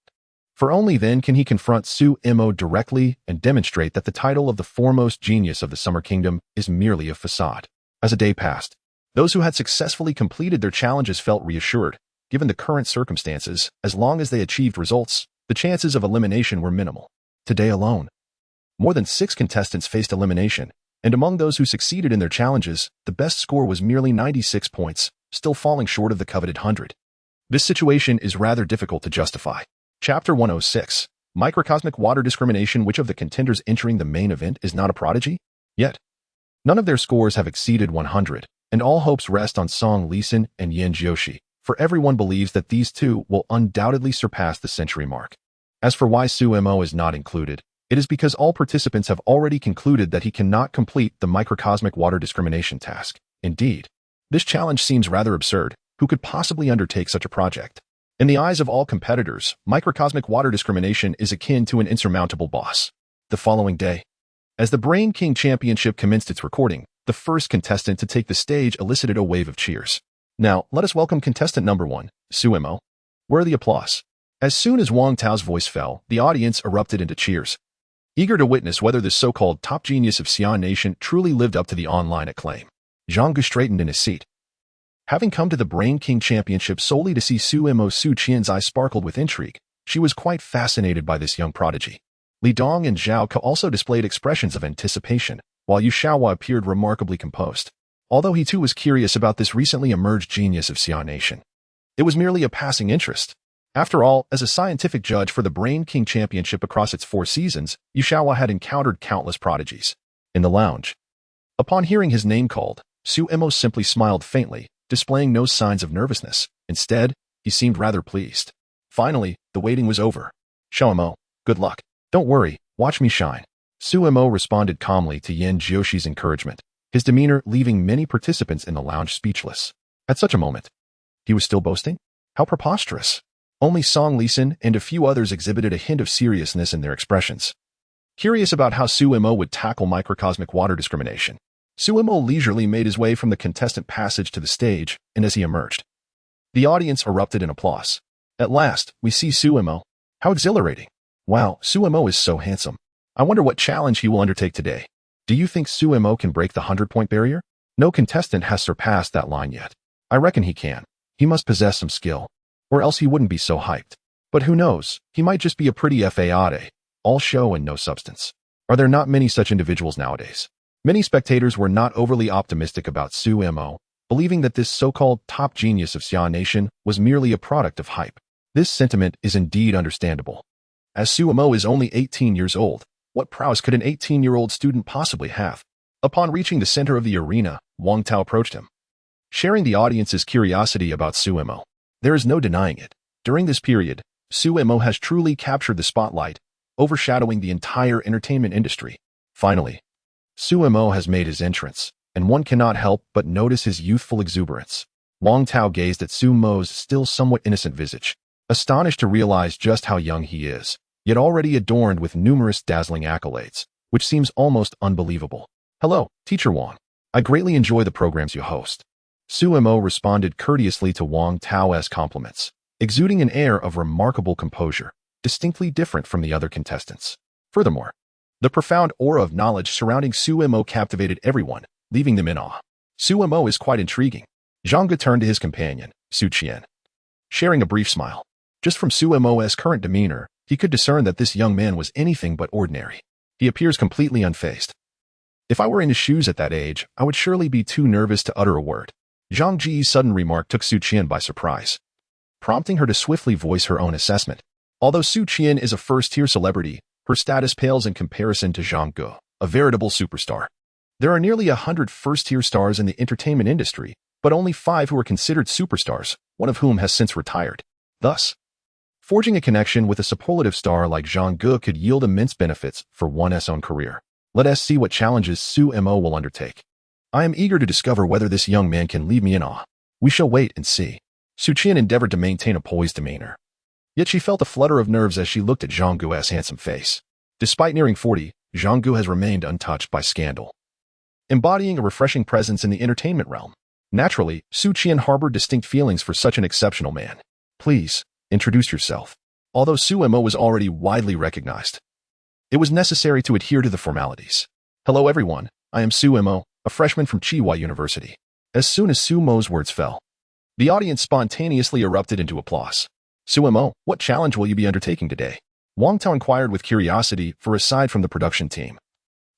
For only then can he confront Suemo directly and demonstrate that the title of the foremost genius of the Summer Kingdom is merely a facade. As a day passed, those who had successfully completed their challenges felt reassured. Given the current circumstances, as long as they achieved results, the chances of elimination were minimal. Today alone, more than 6 contestants faced elimination, and among those who succeeded in their challenges, the best score was merely 96 points, still falling short of the coveted 100. This situation is rather difficult to justify. Chapter 106. Microcosmic Water Discrimination. Which of the contenders entering the main event is not a prodigy? Yet, none of their scores have exceeded 100, and all hopes rest on Song Lisan and Yin Jiushi, for everyone believes that these two will undoubtedly surpass the century mark. As for why Suemo is not included, it is because all participants have already concluded that he cannot complete the microcosmic water discrimination task. Indeed, this challenge seems rather absurd. Who could possibly undertake such a project? In the eyes of all competitors, microcosmic water discrimination is akin to an insurmountable boss. The following day, as the Brain King Championship commenced its recording, the first contestant to take the stage elicited a wave of cheers. Now, let us welcome contestant number 1, Suemo. Worthy applause. As soon as Wang Tao's voice fell, the audience erupted into cheers, eager to witness whether this so-called top genius of Xi'an Nation truly lived up to the online acclaim. Zhang Gu straightened in his seat. Having come to the Brain King Championship solely to see Suemo, Su Qian's eyes sparkled with intrigue. She was quite fascinated by this young prodigy. Li Dong and Zhao Ke also displayed expressions of anticipation, while Yu Shaohua appeared remarkably composed. Although he too was curious about this recently emerged genius of Xi'an Nation, it was merely a passing interest. After all, as a scientific judge for the Brain King Championship across its 4 seasons, Yu Shaohua had encountered countless prodigies. In the lounge, upon hearing his name called, Suemo simply smiled faintly, displaying no signs of nervousness. Instead, he seemed rather pleased. Finally, the waiting was over. Suemo, good luck. Don't worry, watch me shine. Suemo responded calmly to Yin Jiushi's encouragement, his demeanor leaving many participants in the lounge speechless. At such a moment, he was still boasting? How preposterous. Only Song Lisan and a few others exhibited a hint of seriousness in their expressions. Curious about how Suemo would tackle microcosmic water discrimination, Suemo leisurely made his way from the contestant passage to the stage, and as he emerged, the audience erupted in applause. At last, we see Suemo. How exhilarating. Wow, Suemo is so handsome. I wonder what challenge he will undertake today. Do you think Suemo can break the 100-point barrier? No contestant has surpassed that line yet. I reckon he can. He must possess some skill, or else he wouldn't be so hyped. But who knows, he might just be a pretty fade, all show and no substance. Are there not many such individuals nowadays? Many spectators were not overly optimistic about Suemo, believing that this so-called top genius of Xi'an Nation was merely a product of hype. This sentiment is indeed understandable. As Suemo is only 18 years old, what prowess could an 18-year-old student possibly have? Upon reaching the center of the arena, Wang Tao approached him, sharing the audience's curiosity about Suemo. There is no denying it. During this period, Suemo has truly captured the spotlight, overshadowing the entire entertainment industry. Finally, Suemo has made his entrance, and one cannot help but notice his youthful exuberance. Wang Tao gazed at Suemo's still somewhat innocent visage, astonished to realize just how young he is, yet already adorned with numerous dazzling accolades, which seems almost unbelievable. Hello, Teacher Wang. I greatly enjoy the programs you host. Suemo responded courteously to Wang Tao's compliments, exuding an air of remarkable composure, distinctly different from the other contestants. Furthermore, the profound aura of knowledge surrounding Suemo captivated everyone, leaving them in awe. Suemo is quite intriguing. Zhang Ge turned to his companion, Su Qian, sharing a brief smile. Just from Suemo's current demeanor, he could discern that this young man was anything but ordinary. He appears completely unfazed. If I were in his shoes at that age, I would surely be too nervous to utter a word. Zhang Ji's sudden remark took Su Qian by surprise, prompting her to swiftly voice her own assessment. Although Su Qian is a first-tier celebrity, her status pales in comparison to Zhang Ge, a veritable superstar. There are nearly 100 first-tier stars in the entertainment industry, but only 5 who are considered superstars, one of whom has since retired. Thus, forging a connection with a superlative star like Zhang Ge could yield immense benefits for one's own career. Let us see what challenges Suemo will undertake. I am eager to discover whether this young man can leave me in awe. We shall wait and see. Su Qian endeavored to maintain a poised demeanor. Yet she felt a flutter of nerves as she looked at Zhang Gu's handsome face. Despite nearing 40, Zhang Gu has remained untouched by scandal, embodying a refreshing presence in the entertainment realm. Naturally, Su Qian harbored distinct feelings for such an exceptional man. Please, introduce yourself. Although Su Mo was already widely recognized, it was necessary to adhere to the formalities. Hello everyone, I am Su Mo, a freshman from Tsinghua University. As soon as Su Mo's words fell, the audience spontaneously erupted into applause. Su Mo, what challenge will you be undertaking today? Wang Tao inquired with curiosity, for aside from the production team,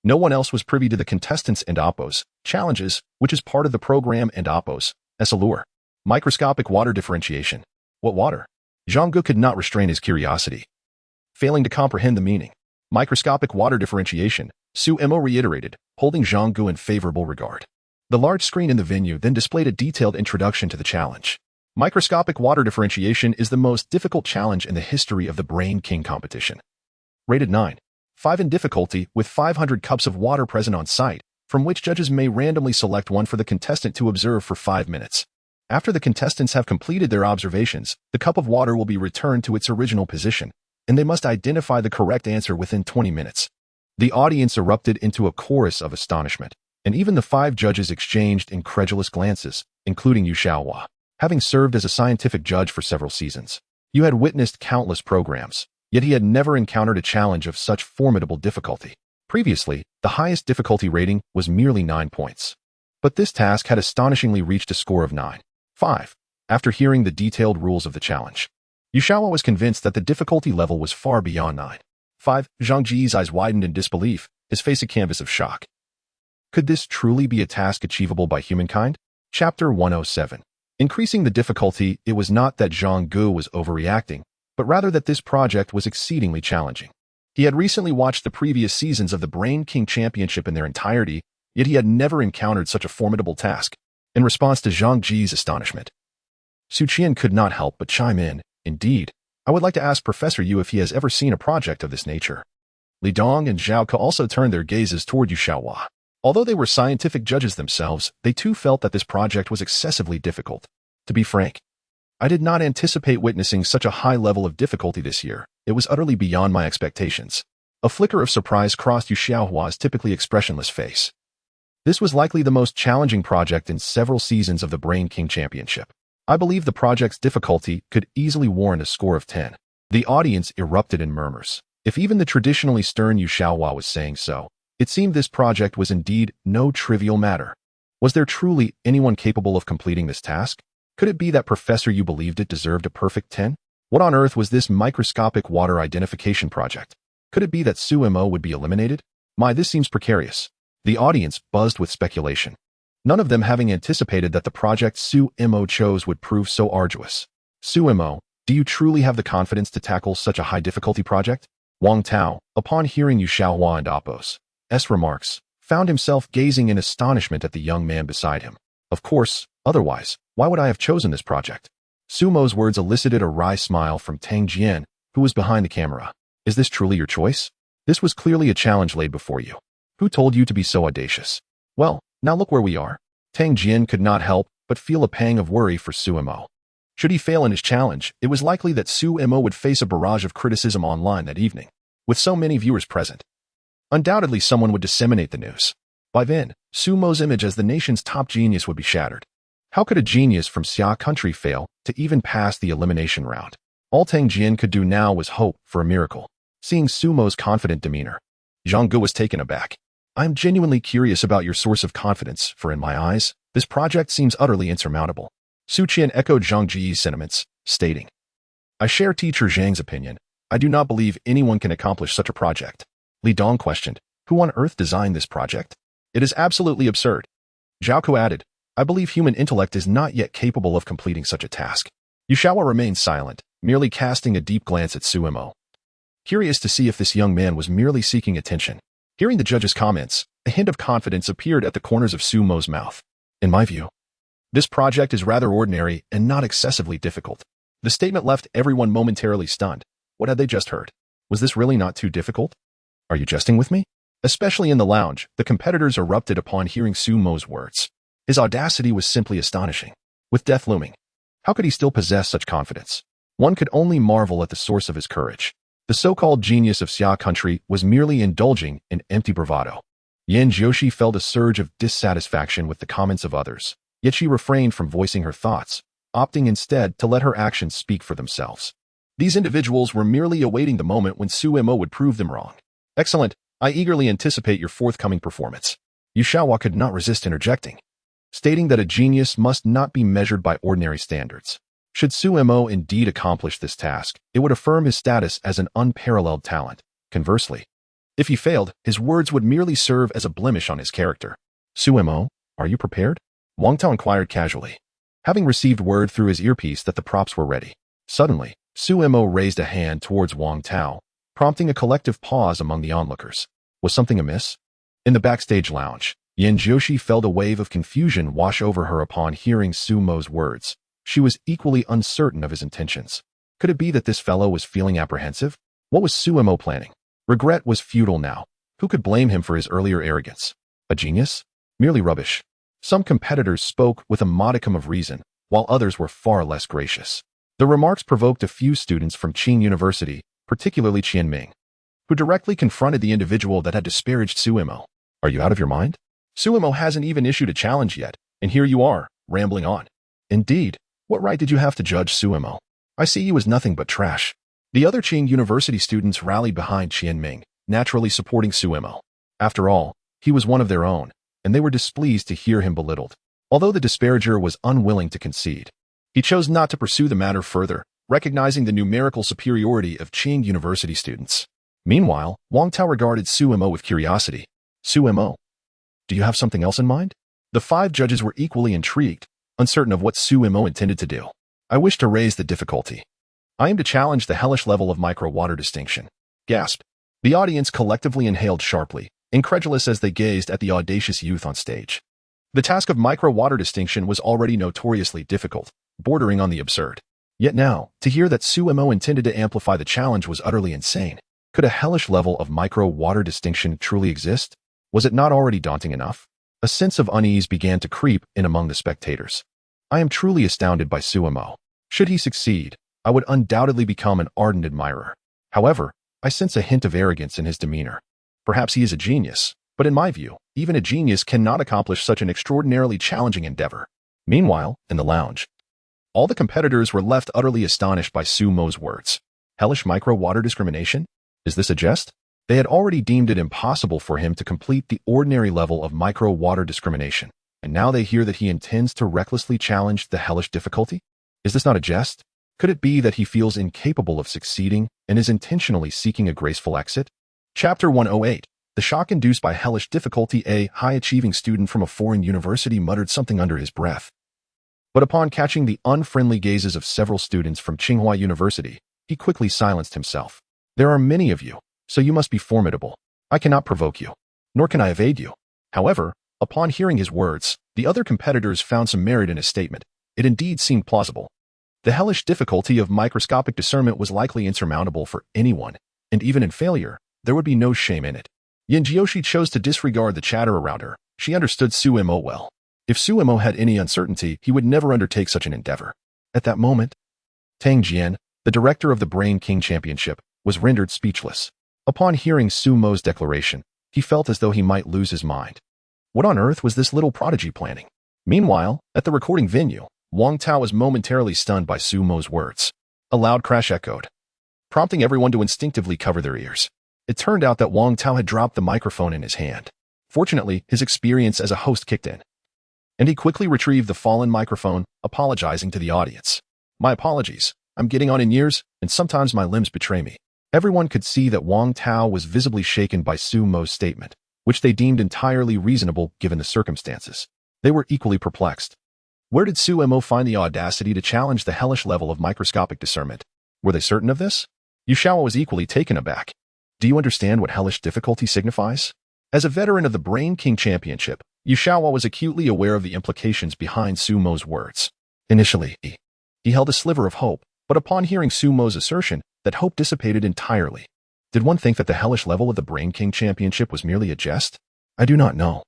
no one else was privy to the contestants and oppos challenges, which is part of the program and oppos allure. Microscopic water differentiation. What water? Zhang Gu could not restrain his curiosity, failing to comprehend the meaning. Microscopic water differentiation, Su Mo reiterated, holding Zhang Gu in favorable regard. The large screen in the venue then displayed a detailed introduction to the challenge. Microscopic water differentiation is the most difficult challenge in the history of the Brain King competition. Rated 9. 5 in difficulty, with 500 cups of water present on site, from which judges may randomly select one for the contestant to observe for 5 minutes. After the contestants have completed their observations, the cup of water will be returned to its original position, and they must identify the correct answer within 20 minutes. The audience erupted into a chorus of astonishment, and even the 5 judges exchanged incredulous glances, including Yu Xiaohua. Having served as a scientific judge for several seasons, Yu had witnessed countless programs, yet he had never encountered a challenge of such formidable difficulty. Previously, the highest difficulty rating was merely 9 points. But this task had astonishingly reached a score of 9.5. After hearing the detailed rules of the challenge, Yu Xiaohua was convinced that the difficulty level was far beyond 9.5. Zhang Ji's eyes widened in disbelief, his face a canvas of shock. Could this truly be a task achievable by humankind? Chapter 107. Increasing the difficulty, it was not that Zhang Gu was overreacting, but rather that this project was exceedingly challenging. He had recently watched the previous seasons of the Brain King Championship in their entirety, yet he had never encountered such a formidable task. In response to Zhang Ji's astonishment, Su Qian could not help but chime in. Indeed, I would like to ask Professor Yu if he has ever seen a project of this nature. Li Dong and Zhao Ke also turned their gazes toward Yu Xiaohua. Although they were scientific judges themselves, they too felt that this project was excessively difficult. To be frank, I did not anticipate witnessing such a high level of difficulty this year. It was utterly beyond my expectations. A flicker of surprise crossed Yu Xiaohua's typically expressionless face. This was likely the most challenging project in several seasons of the Brain King Championship. I believe the project's difficulty could easily warrant a score of 10. The audience erupted in murmurs. If even the traditionally stern Yu Xiaohua was saying so, it seemed this project was indeed no trivial matter. Was there truly anyone capable of completing this task? Could it be that Professor Yu believed it deserved a perfect 10? What on earth was this microscopic water identification project? Could it be that Su Mo would be eliminated? This seems precarious. The audience buzzed with speculation, none of them having anticipated that the project Su Mo chose would prove so arduous. Su Mo, do you truly have the confidence to tackle such a high difficulty project? Wang Tao, upon hearing Yu Xiaohua and Appo's remarks, found himself gazing in astonishment at the young man beside him. Of course, otherwise, why would I have chosen this project? Su Mo's words elicited a wry smile from Tang Jian, who was behind the camera. Is this truly your choice? This was clearly a challenge laid before you. Who told you to be so audacious? Well, now look where we are. Tang Jian could not help but feel a pang of worry for Su Mo. Should he fail in his challenge, it was likely that Su Mo would face a barrage of criticism online that evening. With so many viewers present, undoubtedly someone would disseminate the news. By then, Su Mo's image as the nation's top genius would be shattered. How could a genius from Xia country fail to even pass the elimination round? All Tang Jian could do now was hope for a miracle. Seeing Su Mo's confident demeanor, Zhang Gu was taken aback. I am genuinely curious about your source of confidence, for in my eyes, this project seems utterly insurmountable. Su Qian echoed Zhang Ji's sentiments, stating, I share teacher Zhang's opinion. I do not believe anyone can accomplish such a project. Li Dong questioned, who on earth designed this project? It is absolutely absurd. Zhao Ke added, I believe human intellect is not yet capable of completing such a task. Yu Xiaohua remained silent, merely casting a deep glance at Su Mo, curious to see if this young man was merely seeking attention. Hearing the judge's comments, a hint of confidence appeared at the corners of Su Mo's mouth. In my view, this project is rather ordinary and not excessively difficult. The statement left everyone momentarily stunned. What had they just heard? Was this really not too difficult? Are you jesting with me? Especially in the lounge, the competitors erupted upon hearing Sumo's words. His audacity was simply astonishing. With death looming, how could he still possess such confidence? One could only marvel at the source of his courage. The so-called genius of Xia country was merely indulging in empty bravado. Yan Jiushi felt a surge of dissatisfaction with the comments of others, yet she refrained from voicing her thoughts, opting instead to let her actions speak for themselves. These individuals were merely awaiting the moment when Sumo would prove them wrong. Excellent. I eagerly anticipate your forthcoming performance. Yu Shaohua could not resist interjecting, stating that a genius must not be measured by ordinary standards. Should Sumo indeed accomplish this task, it would affirm his status as an unparalleled talent. Conversely, if he failed, his words would merely serve as a blemish on his character. Sumo, are you prepared? Wang Tao inquired casually, having received word through his earpiece that the props were ready. Suddenly, Sumo raised a hand towards Wang Tao, prompting a collective pause among the onlookers. Was something amiss? In the backstage lounge, Yan Jiushi felt a wave of confusion wash over her upon hearing Sumo's words. She was equally uncertain of his intentions. Could it be that this fellow was feeling apprehensive? What was Sumo planning? Regret was futile now. Who could blame him for his earlier arrogance? A genius? Merely rubbish. Some competitors spoke with a modicum of reason, while others were far less gracious. The remarks provoked a few students from Qing University, particularly Qianming, who directly confronted the individual that had disparaged Sumo. Are you out of your mind? Sumo hasn't even issued a challenge yet, and here you are, rambling on. Indeed. What right did you have to judge Sumo? I see you as nothing but trash. The other Qing University students rallied behind Qianming, naturally supporting Sumo. After all, he was one of their own, and they were displeased to hear him belittled. Although the disparager was unwilling to concede, he chose not to pursue the matter further, recognizing the numerical superiority of Qing University students. Meanwhile, Wang Tao regarded Sumo with curiosity. Sumo, do you have something else in mind? The 5 judges were equally intrigued, uncertain of what Sumo intended to do. I wish to raise the difficulty. I am to challenge the hellish level of micro-water distinction. Gasp. The audience collectively inhaled sharply, incredulous as they gazed at the audacious youth on stage. The task of micro-water distinction was already notoriously difficult, bordering on the absurd. Yet now, to hear that Sumo intended to amplify the challenge was utterly insane. Could a hellish level of micro-water distinction truly exist? Was it not already daunting enough? A sense of unease began to creep in among the spectators. I am truly astounded by Sumo. Should he succeed, I would undoubtedly become an ardent admirer. However, I sense a hint of arrogance in his demeanor. Perhaps he is a genius, but in my view, even a genius cannot accomplish such an extraordinarily challenging endeavor. Meanwhile, in the lounge, all the competitors were left utterly astonished by Sumo's words. Hellish micro-water discrimination? Is this a jest? They had already deemed it impossible for him to complete the ordinary level of micro-water discrimination, and now they hear that he intends to recklessly challenge the hellish difficulty? Is this not a jest? Could it be that he feels incapable of succeeding and is intentionally seeking a graceful exit? Chapter 108. The shock induced by hellish difficulty. A high-achieving student from a foreign university muttered something under his breath. But upon catching the unfriendly gazes of several students from Tsinghua University, he quickly silenced himself. There are many of you, so you must be formidable. I cannot provoke you, nor can I evade you. However, upon hearing his words, the other competitors found some merit in his statement. It indeed seemed plausible. The hellish difficulty of microscopic discernment was likely insurmountable for anyone, and even in failure, there would be no shame in it. Yan Jiushi chose to disregard the chatter around her. She understood Sumo well. If Sumo had any uncertainty, he would never undertake such an endeavor. At that moment, Tang Jian, the director of the Brain King Championship, was rendered speechless. Upon hearing Sumo's declaration, he felt as though he might lose his mind. What on earth was this little prodigy planning? Meanwhile, at the recording venue, Wang Tao was momentarily stunned by Sumo's words. A loud crash echoed, prompting everyone to instinctively cover their ears. It turned out that Wang Tao had dropped the microphone in his hand. Fortunately, his experience as a host kicked in, and he quickly retrieved the fallen microphone, apologizing to the audience. My apologies. I'm getting on in years, and sometimes my limbs betray me. Everyone could see that Wang Tao was visibly shaken by Sumo's statement, which they deemed entirely reasonable given the circumstances. They were equally perplexed. Where did Sumo find the audacity to challenge the hellish level of microscopic discernment? Were they certain of this? Yu Shaohua was equally taken aback. Do you understand what hellish difficulty signifies? As a veteran of the Brain King Championship, Yu Shaohua was acutely aware of the implications behind Sumo's words. Initially, he held a sliver of hope, but upon hearing Sumo's assertion, that hope dissipated entirely. Did one think that the hellish level of the Brain King Championship was merely a jest? I do not know.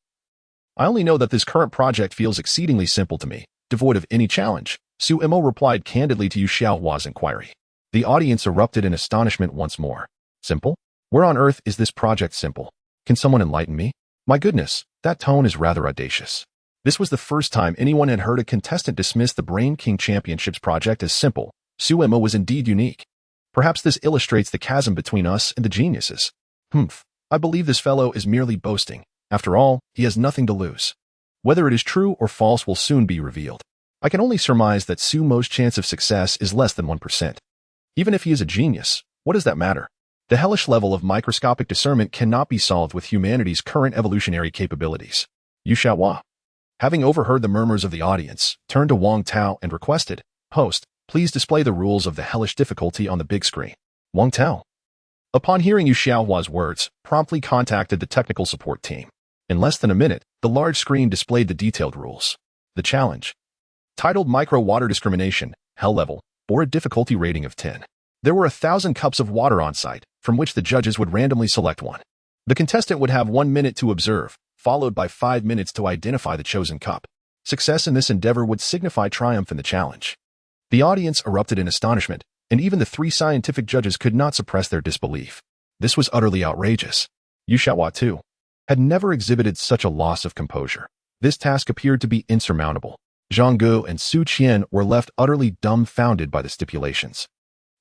I only know that this current project feels exceedingly simple to me, devoid of any challenge, Su Imo replied candidly to Yu Xiaohua's inquiry. The audience erupted in astonishment once more. Simple? Where on earth is this project simple? Can someone enlighten me? My goodness, that tone is rather audacious. This was the first time anyone had heard a contestant dismiss the Brain King Championships project as simple. Su Imo was indeed unique. Perhaps this illustrates the chasm between us and the geniuses. I believe this fellow is merely boasting. After all, he has nothing to lose. Whether it is true or false will soon be revealed. I can only surmise that Su Mo's chance of success is less than 1%. Even if he is a genius, what does that matter? The hellish level of microscopic discernment cannot be solved with humanity's current evolutionary capabilities. Yu Xiaohua, having overheard the murmurs of the audience, turned to Wang Tao and requested, "Host, please display the rules of the hellish difficulty on the big screen." Wang Tao, upon hearing Yu Xiaohua's words, promptly contacted the technical support team. In less than a minute, the large screen displayed the detailed rules. The challenge, titled Micro Water Discrimination, Hell Level, bore a difficulty rating of 10. There were 1,000 cups of water on site, from which the judges would randomly select one. The contestant would have 1 minute to observe, followed by 5 minutes to identify the chosen cup. Success in this endeavor would signify triumph in the challenge. The audience erupted in astonishment, and even the 3 scientific judges could not suppress their disbelief. This was utterly outrageous. Yu Xiaohua, too, had never exhibited such a loss of composure. This task appeared to be insurmountable. Zhang Gu and Su Qian were left utterly dumbfounded by the stipulations.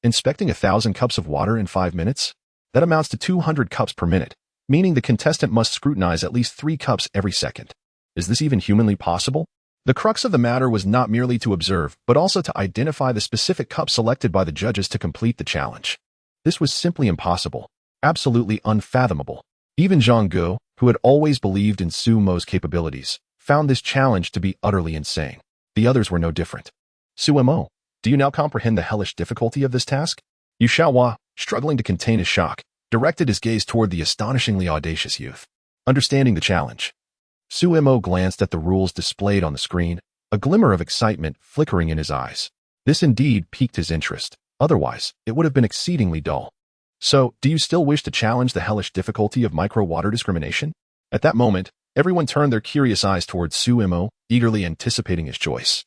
Inspecting 1,000 cups of water in 5 minutes? That amounts to 200 cups per minute, meaning the contestant must scrutinize at least 3 cups every second. Is this even humanly possible? The crux of the matter was not merely to observe, but also to identify the specific cup selected by the judges to complete the challenge. This was simply impossible, absolutely unfathomable. Even Zhang Gu, who had always believed in Su Mo's capabilities, found this challenge to be utterly insane. The others were no different. Su Mo, do you now comprehend the hellish difficulty of this task? Yu Xiaohua, struggling to contain his shock, directed his gaze toward the astonishingly audacious youth. Understanding the challenge, Su Mo glanced at the rules displayed on the screen, a glimmer of excitement flickering in his eyes. This indeed piqued his interest. Otherwise, it would have been exceedingly dull. So, do you still wish to challenge the hellish difficulty of micro-water discrimination? At that moment, everyone turned their curious eyes towards Su Mo, eagerly anticipating his choice.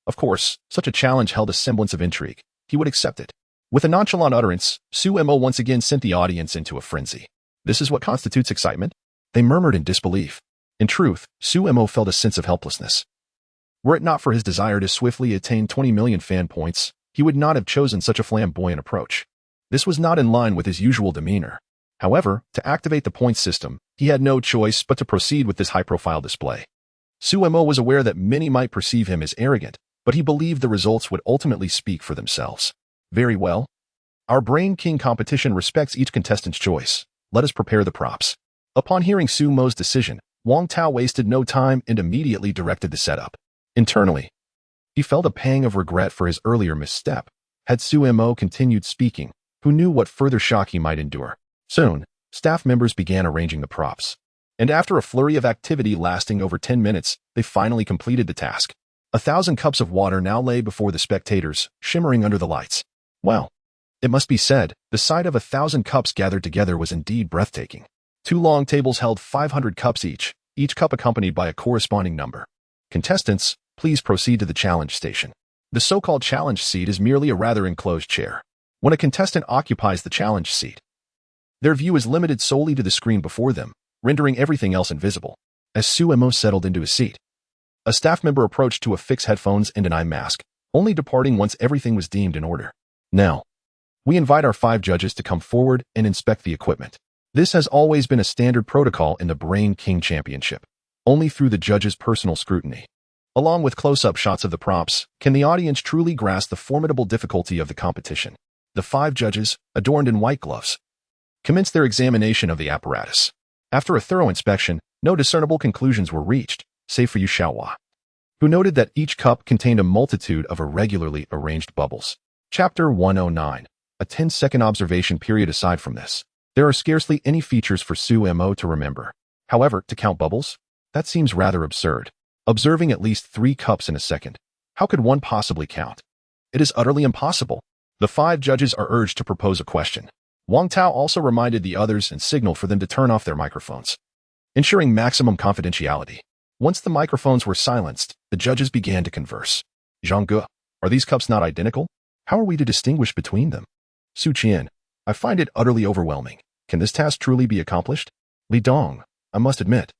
Of course, such a challenge held a semblance of intrigue. He would accept it. With a nonchalant utterance, Su Mo once again sent the audience into a frenzy. This is what constitutes excitement? They murmured in disbelief. In truth, Su Mo felt a sense of helplessness. Were it not for his desire to swiftly attain 20 million fan points, he would not have chosen such a flamboyant approach. This was not in line with his usual demeanor. However, to activate the points system, he had no choice but to proceed with this high-profile display. Su Mo was aware that many might perceive him as arrogant, but he believed the results would ultimately speak for themselves. Very well. Our Brain King competition respects each contestant's choice. Let us prepare the props. Upon hearing Su Mo's decision, Wang Tao wasted no time and immediately directed the setup. Internally, he felt a pang of regret for his earlier misstep. Had Su Mo continued speaking, who knew what further shock he might endure? Soon, staff members began arranging the props. And after a flurry of activity lasting over 10 minutes, they finally completed the task. 1,000 cups of water now lay before the spectators, shimmering under the lights. Well, it must be said, the sight of 1,000 cups gathered together was indeed breathtaking. 2 long tables held 500 cups each cup accompanied by a corresponding number. Contestants, please proceed to the challenge station. The so-called challenge seat is merely a rather enclosed chair. When a contestant occupies the challenge seat, their view is limited solely to the screen before them, rendering everything else invisible. As Su Mo settled into his seat, a staff member approached to affix headphones and an eye mask, only departing once everything was deemed in order. Now, we invite our 5 judges to come forward and inspect the equipment. This has always been a standard protocol in the Brain King Championship. Only through the judges' personal scrutiny, along with close-up shots of the props, can the audience truly grasp the formidable difficulty of the competition. The 5 judges, adorned in white gloves, commenced their examination of the apparatus. After a thorough inspection, no discernible conclusions were reached, save for Yu Xiaohua, who noted that each cup contained a multitude of irregularly arranged bubbles. Chapter 109. A 10-second observation period. Aside from this, there are scarcely any features for Su Mo to remember. However, to count bubbles? That seems rather absurd. Observing at least 3 cups in a second, how could one possibly count? It is utterly impossible. The 5 judges are urged to propose a question. Wang Tao also reminded the others and signaled for them to turn off their microphones, ensuring maximum confidentiality. Once the microphones were silenced, the judges began to converse. Zhang Ge, are these cups not identical? How are we to distinguish between them? Su Qian, I find it utterly overwhelming. Can this task truly be accomplished? Li Dong, I must admit,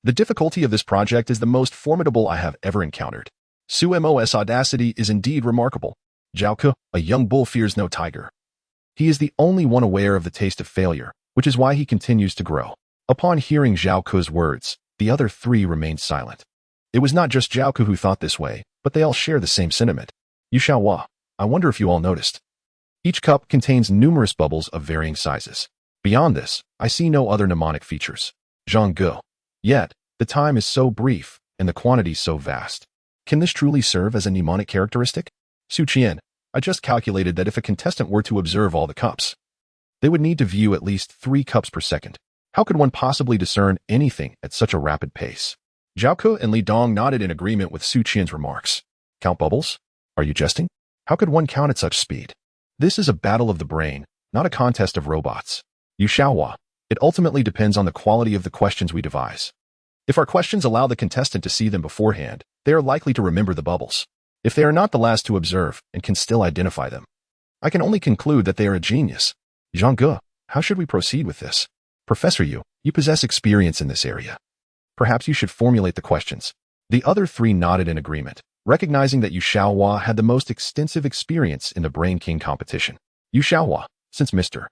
the difficulty of this project is the most formidable I have ever encountered. Su Mo's audacity is indeed remarkable. Zhao Ke, a young bull fears no tiger. He is the only one aware of the taste of failure, which is why he continues to grow. Upon hearing Zhao Ke's words, the other three remained silent. It was not just Zhao Ke who thought this way, but they all share the same sentiment. Yu Xiaohua, I wonder if you all noticed. Each cup contains numerous bubbles of varying sizes. Beyond this, I see no other mnemonic features. Zhang Ge. Yet, the time is so brief, and the quantity so vast. Can this truly serve as a mnemonic characteristic? Su Qian, I just calculated that if a contestant were to observe all the cups, they would need to view at least 3 cups per second. How could one possibly discern anything at such a rapid pace? Zhao Ke and Li Dong nodded in agreement with Su Qian's remarks. Count bubbles? Are you jesting? How could one count at such speed? This is a battle of the brain, not a contest of robots. Yu Xiaohua, it ultimately depends on the quality of the questions we devise. If our questions allow the contestant to see them beforehand, they are likely to remember the bubbles. If they are not the last to observe and can still identify them, I can only conclude that they are a genius. Zhang Ge, how should we proceed with this? Professor Yu, you possess experience in this area. Perhaps you should formulate the questions. The other three nodded in agreement, recognizing that Yu Xiaohua had the most extensive experience in the Brain King competition. Yu Xiaohua, since Mr.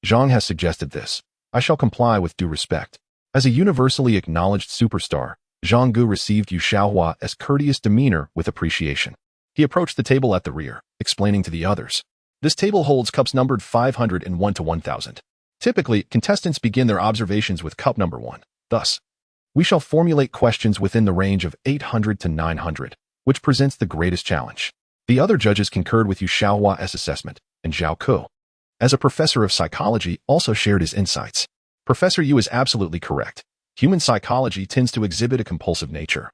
Zhang has suggested this, I shall comply with due respect. As a universally acknowledged superstar, Zhang Ge received Yu Xiaohua's courteous demeanor with appreciation. He approached the table at the rear, explaining to the others. This table holds cups numbered 501 to 1000. Typically, contestants begin their observations with cup number 1. Thus, we shall formulate questions within the range of 800 to 900, which presents the greatest challenge. The other judges concurred with Yu Xiaohua's assessment, and Zhao Ke, as a professor of psychology, also shared his insights. Professor Yu is absolutely correct. Human psychology tends to exhibit a compulsive nature.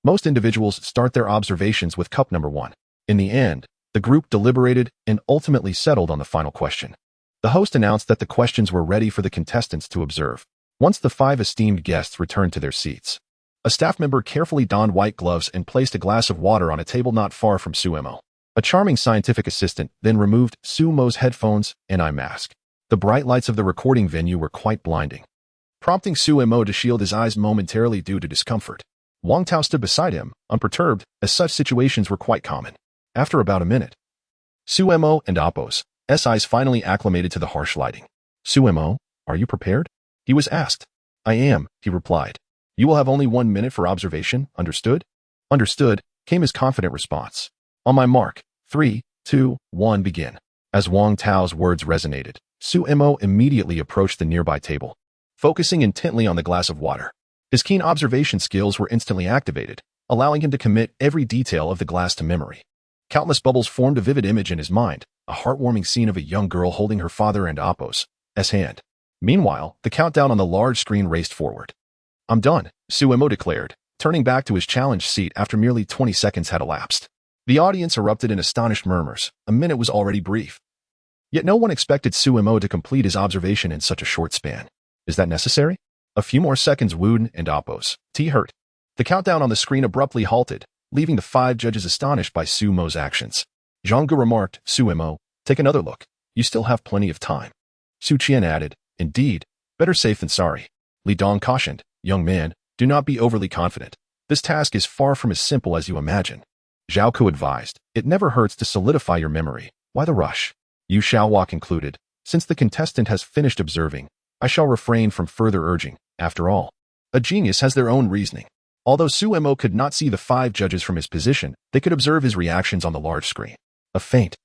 Most individuals start their observations with cup number 1. In the end, the group deliberated and ultimately settled on the final question. The host announced that the questions were ready for the contestants to observe. Once the 5 esteemed guests returned to their seats, a staff member carefully donned white gloves and placed a glass of water on a table not far from Su Mo. A charming scientific assistant then removed Su Mo's headphones and eye mask. The bright lights of the recording venue were quite blinding, prompting Su Mo to shield his eyes momentarily due to discomfort. Wang Tao stood beside him, unperturbed, as such situations were quite common. After about a minute, Su Mo and Appo's eyes finally acclimated to the harsh lighting. Su Mo, are you prepared? He was asked. I am, he replied. You will have only 1 minute for observation, understood? Understood, came his confident response. On my mark, 3, 2, 1, begin. As Wang Tao's words resonated, Su Mo immediately approached the nearby table, focusing intently on the glass of water. His keen observation skills were instantly activated, allowing him to commit every detail of the glass to memory. Countless bubbles formed a vivid image in his mind, a heartwarming scene of a young girl holding her father and Appo's hand. Meanwhile, the countdown on the large screen raced forward. I'm done, Su Mo declared, turning back to his challenge seat after merely 20 seconds had elapsed. The audience erupted in astonished murmurs. A minute was already brief. Yet no one expected Su Mo to complete his observation in such a short span. Is that necessary? A few more seconds Wooden and Appo's hurt. The countdown on the screen abruptly halted, leaving the 5 judges astonished by Su Mo's actions. Zhang Ge remarked, Su Mo, take another look. You still have plenty of time. Su Qian added, indeed, better safe than sorry. Li Dong cautioned, young man, do not be overly confident. This task is far from as simple as you imagine. Zhao Ke advised, it never hurts to solidify your memory. Why the rush? Yu Xiaohua concluded, since the contestant has finished observing, I shall refrain from further urging. After all, a genius has their own reasoning. Although Su Mo could not see the 5 judges from his position, they could observe his reactions on the large screen. A faint,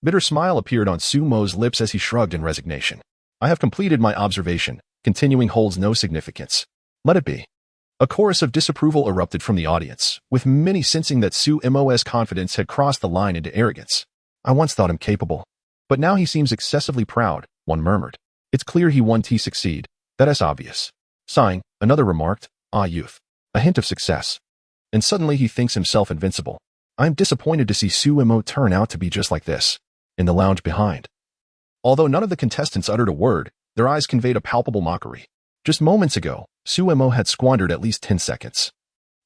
bitter smile appeared on Su Mo's lips as he shrugged in resignation. I have completed my observation. Continuing holds no significance. Let it be. A chorus of disapproval erupted from the audience, with many sensing that Su Mo's confidence had crossed the line into arrogance. I once thought him capable, but now he seems excessively proud, one murmured. It's clear he won to succeed. That is obvious. Sighing, another remarked, ah youth. A hint of success. And suddenly he thinks himself invincible. I am disappointed to see Su Mo turn out to be just like this. In the lounge behind, Although none of the contestants uttered a word, their eyes conveyed a palpable mockery. Just moments ago, Suemo had squandered at least 10 seconds,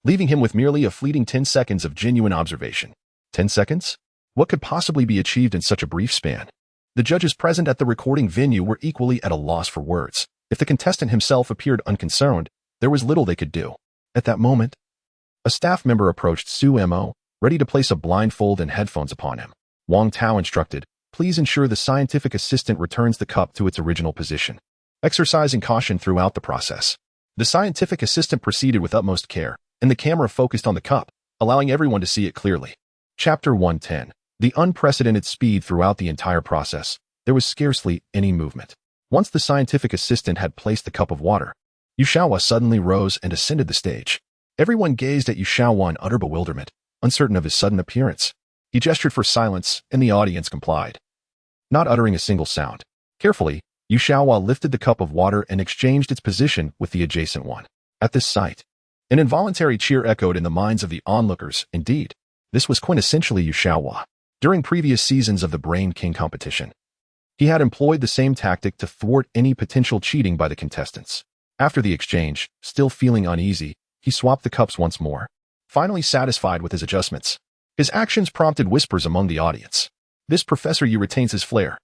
leaving him with merely a fleeting 10 seconds of genuine observation. 10 seconds? What could possibly be achieved in such a brief span? The judges present at the recording venue were equally at a loss for words. If the contestant himself appeared unconcerned, there was little they could do. At that moment, a staff member approached Suemo, ready to place a blindfold and headphones upon him. Wang Tao instructed, "Please ensure the scientific assistant returns the cup to its original position, exercising caution throughout the process." The scientific assistant proceeded with utmost care, and the camera focused on the cup, allowing everyone to see it clearly. Chapter 110. The unprecedented speed throughout the entire process. There was scarcely any movement. Once the scientific assistant had placed the cup of water, Yu Shaohua suddenly rose and ascended the stage. Everyone gazed at Yu Shaohua in utter bewilderment, uncertain of his sudden appearance. He gestured for silence, and the audience complied, not uttering a single sound. Carefully, Yu Shaohua lifted the cup of water and exchanged its position with the adjacent one. At this sight, an involuntary cheer echoed in the minds of the onlookers. Indeed, this was quintessentially Yu Shaohua. During previous seasons of the Brain King competition, he had employed the same tactic to thwart any potential cheating by the contestants. After the exchange, still feeling uneasy, he swapped the cups once more. Finally satisfied with his adjustments, his actions prompted whispers among the audience. "This Professor Yu retains his flair.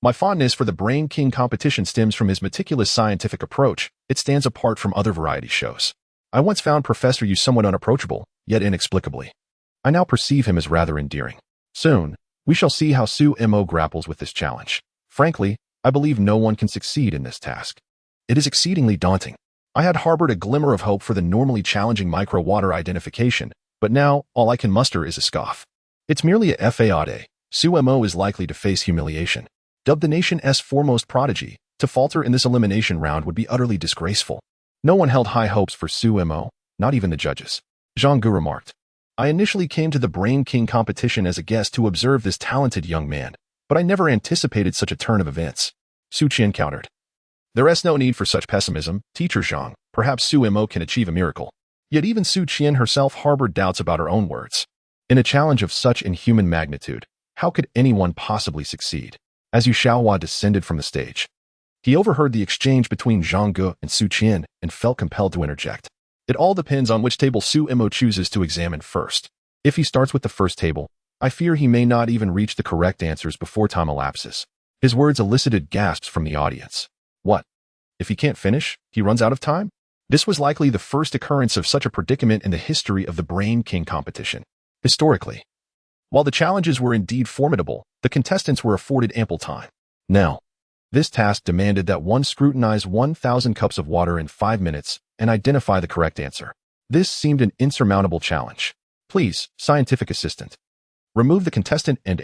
My fondness for the Brain King competition stems from his meticulous scientific approach. It stands apart from other variety shows. I once found Professor Yu somewhat unapproachable, yet inexplicably, I now perceive him as rather endearing. Soon, we shall see how Suemo grapples with this challenge. Frankly, I believe no one can succeed in this task. It is exceedingly daunting. I had harbored a glimmer of hope for the normally challenging micro-water identification, but now all I can muster is a scoff. It's merely a fade. Suemo is likely to face humiliation. Dubbed the nation's foremost prodigy, to falter in this elimination round would be utterly disgraceful. No one held high hopes for Suemo, not even the judges. Zhang Gu remarked, "I initially came to the Brain King competition as a guest to observe this talented young man, but I never anticipated such a turn of events." Su Qian countered, "There is no need for such pessimism, Teacher Zhang. Perhaps Suemo can achieve a miracle." Yet even Su Qian herself harbored doubts about her own words. In a challenge of such inhuman magnitude, how could anyone possibly succeed? As Yu Shaohua descended from the stage, he overheard the exchange between Zhang Gu and Su Qian and felt compelled to interject. It all depends on which table Suemo chooses to examine first. If he starts with the first table, I fear he may not even reach the correct answers before time elapses. His words elicited gasps from the audience. What? If he can't finish, he runs out of time? This was likely the first occurrence of such a predicament in the history of the Brain King competition. Historically, while the challenges were indeed formidable, the contestants were afforded ample time. Now, this task demanded that one scrutinize 1,000 cups of water in 5 minutes and identify the correct answer. This seemed an insurmountable challenge. "Please, scientific assistant, remove the contestant and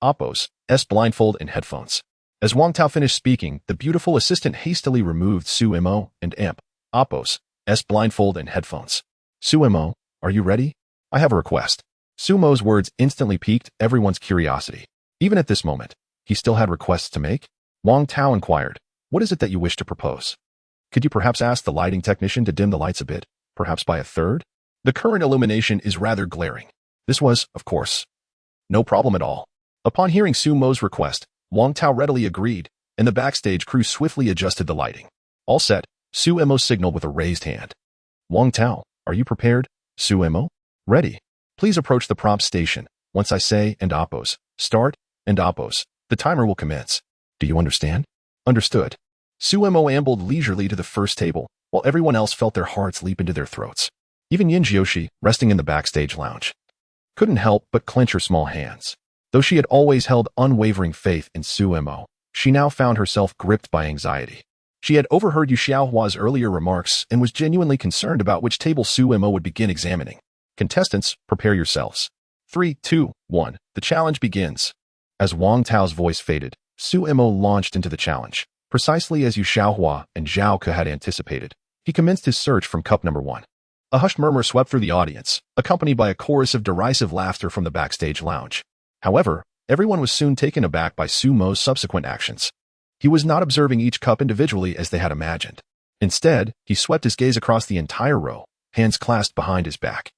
AlphaGo's blindfold and headphones." As Wang Tao finished speaking, the beautiful assistant hastily removed Suemo and AlphaGo's blindfold and headphones. "Suemo, are you ready? I have a request." Sumo's words instantly piqued everyone's curiosity. Even at this moment, he still had requests to make. Wang Tao inquired, "What is it that you wish to propose? Could you perhaps ask the lighting technician to dim the lights a bit, perhaps by a third? The current illumination is rather glaring." This was, of course, no problem at all. Upon hearing Sumo's request, Wang Tao readily agreed, and the backstage crew swiftly adjusted the lighting. All set, Suemo signaled with a raised hand. "Wang Tao, are you prepared? Suemo? Ready. Please approach the prompt station. Once I say, and AlphaGo's, start, and AlphaGo's, the timer will commence. Do you understand?" "Understood." Suemo ambled leisurely to the first table, while everyone else felt their hearts leap into their throats. Even Yin Jiushi, resting in the backstage lounge, couldn't help but clench her small hands. Though she had always held unwavering faith in Suemo, she now found herself gripped by anxiety. She had overheard Yu Shaohua's earlier remarks and was genuinely concerned about which table Suemo would begin examining. "Contestants, prepare yourselves. 3, 2, 1, the challenge begins." As Wang Tao's voice faded, Suemo launched into the challenge. Precisely as Yu Shaohua and Zhao Ke had anticipated, he commenced his search from cup number 1. A hushed murmur swept through the audience, accompanied by a chorus of derisive laughter from the backstage lounge. However, everyone was soon taken aback by Sumo's subsequent actions. He was not observing each cup individually as they had imagined. Instead, he swept his gaze across the entire row, hands clasped behind his back,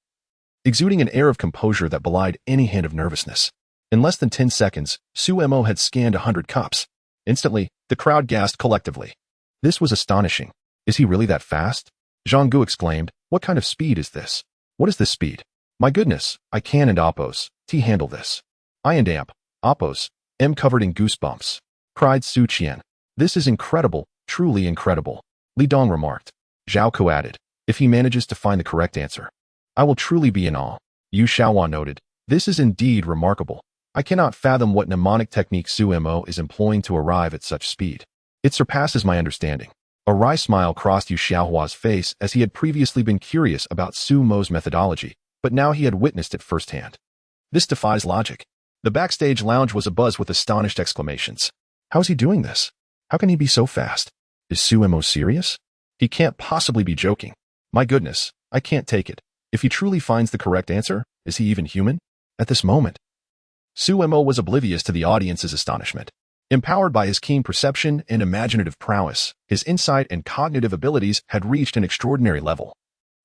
exuding an air of composure that belied any hint of nervousness. In less than 10 seconds, Suemo had scanned 100 cups. Instantly, the crowd gasped collectively. This was astonishing. Is he really that fast? Zhang exclaimed, what kind of speed is this? What is this speed? My goodness, I can and Oppos, T handle this. I and Amp, Oppos, am covered in goosebumps, cried Su Qian. This is incredible, truly incredible, Li Dong remarked. Zhao Ku added, if he manages to find the correct answer, I will truly be in awe. Yu Xiaohua noted, this is indeed remarkable. I cannot fathom what mnemonic technique Su Mo is employing to arrive at such speed. It surpasses my understanding. A wry smile crossed Yu Xiaohua's face as he had previously been curious about Su Mo's methodology, but now he had witnessed it firsthand. This defies logic. The backstage lounge was abuzz with astonished exclamations. How is he doing this? How can he be so fast? Is Su Mo serious? He can't possibly be joking. My goodness, I can't take it. If he truly finds the correct answer, is he even human? At this moment, Su Mo was oblivious to the audience's astonishment. Empowered by his keen perception and imaginative prowess, his insight and cognitive abilities had reached an extraordinary level,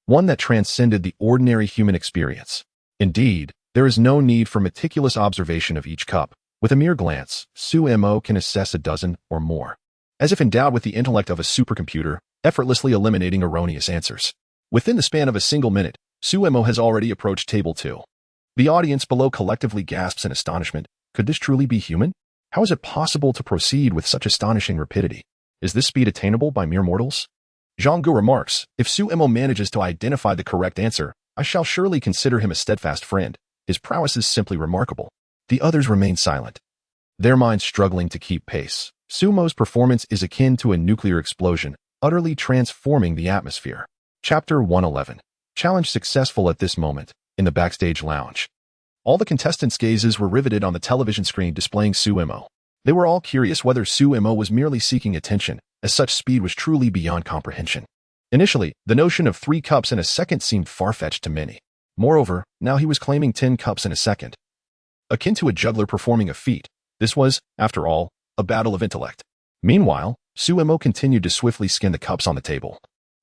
one that transcended the ordinary human experience. Indeed, there is no need for meticulous observation of each cup. With a mere glance, Su Mo can assess a dozen or more, as if endowed with the intellect of a supercomputer, effortlessly eliminating erroneous answers. Within the span of a single minute, Su Mo has already approached table 2. The audience below collectively gasps in astonishment. Could this truly be human? How is it possible to proceed with such astonishing rapidity? Is this speed attainable by mere mortals? Zhang remarks, if Su Mo manages to identify the correct answer, I shall surely consider him a steadfast friend. His prowess is simply remarkable. The others remain silent, their minds struggling to keep pace. Su Mo's performance is akin to a nuclear explosion, utterly transforming the atmosphere. Chapter 111. Challenge successful. At this moment, in the backstage lounge, all the contestants' gazes were riveted on the television screen displaying Su Mo. They were all curious whether Su Mo was merely seeking attention, as such speed was truly beyond comprehension. Initially, the notion of 3 cups in a second seemed far-fetched to many. Moreover, now he was claiming 10 cups in a second. Akin to a juggler performing a feat, this was, after all, a battle of intellect. Meanwhile, Su Mo continued to swiftly scan the cups on the table.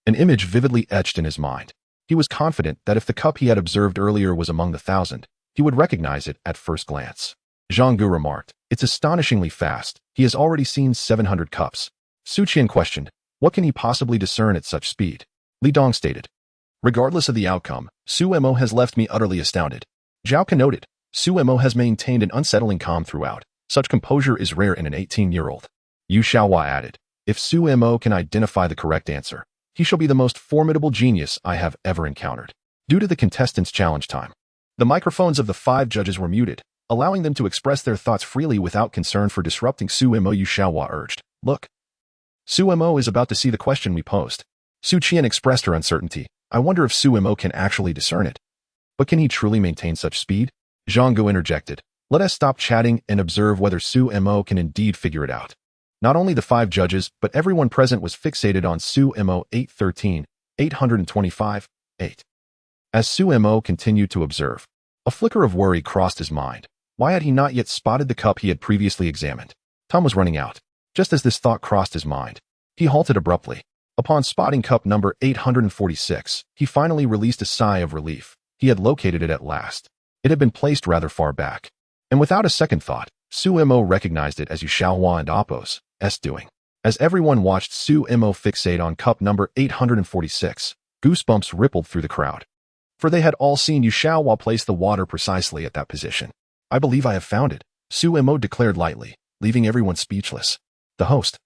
An image vividly etched in his mind. He was confident that if the cup he had observed earlier was among the 1,000, he would recognize it at first glance. Zhang remarked, it's astonishingly fast. He has already seen 700 cups. Su Qian questioned, what can he possibly discern at such speed? Li Dong stated, regardless of the outcome, Su Mo has left me utterly astounded. Zhao Ke noted, Su Mo has maintained an unsettling calm throughout. Such composure is rare in an 18-year-old. Yu Xiaohua added, if Su Mo can identify the correct answer, he shall be the most formidable genius I have ever encountered. Due to the contestants' challenge time, the microphones of the 5 judges were muted, allowing them to express their thoughts freely without concern for disrupting Su Mo. Yu Xiaohua urged, look. Su Mo is about to see the question we posed. Su Qian expressed her uncertainty. I wonder if Su Mo can actually discern it. But can he truly maintain such speed? Zhang interjected. Let us stop chatting and observe whether Su Mo can indeed figure it out. Not only the 5 judges, but everyone present was fixated on Su Mo 813, 825, 8. As Su Mo continued to observe, a flicker of worry crossed his mind. Why had he not yet spotted the cup he had previously examined? Time was running out. Just as this thought crossed his mind, he halted abruptly. Upon spotting cup number 846, he finally released a sigh of relief. He had located it at last. It had been placed rather far back. And without a second thought, Su Mo recognized it as Yu Xiaohua and Oppos' doing. As everyone watched Su Mo fixate on cup number 846, goosebumps rippled through the crowd. For they had all seen Yu Xiaohua place the water precisely at that position. I believe I have found it, Su Mo declared lightly, leaving everyone speechless. The host,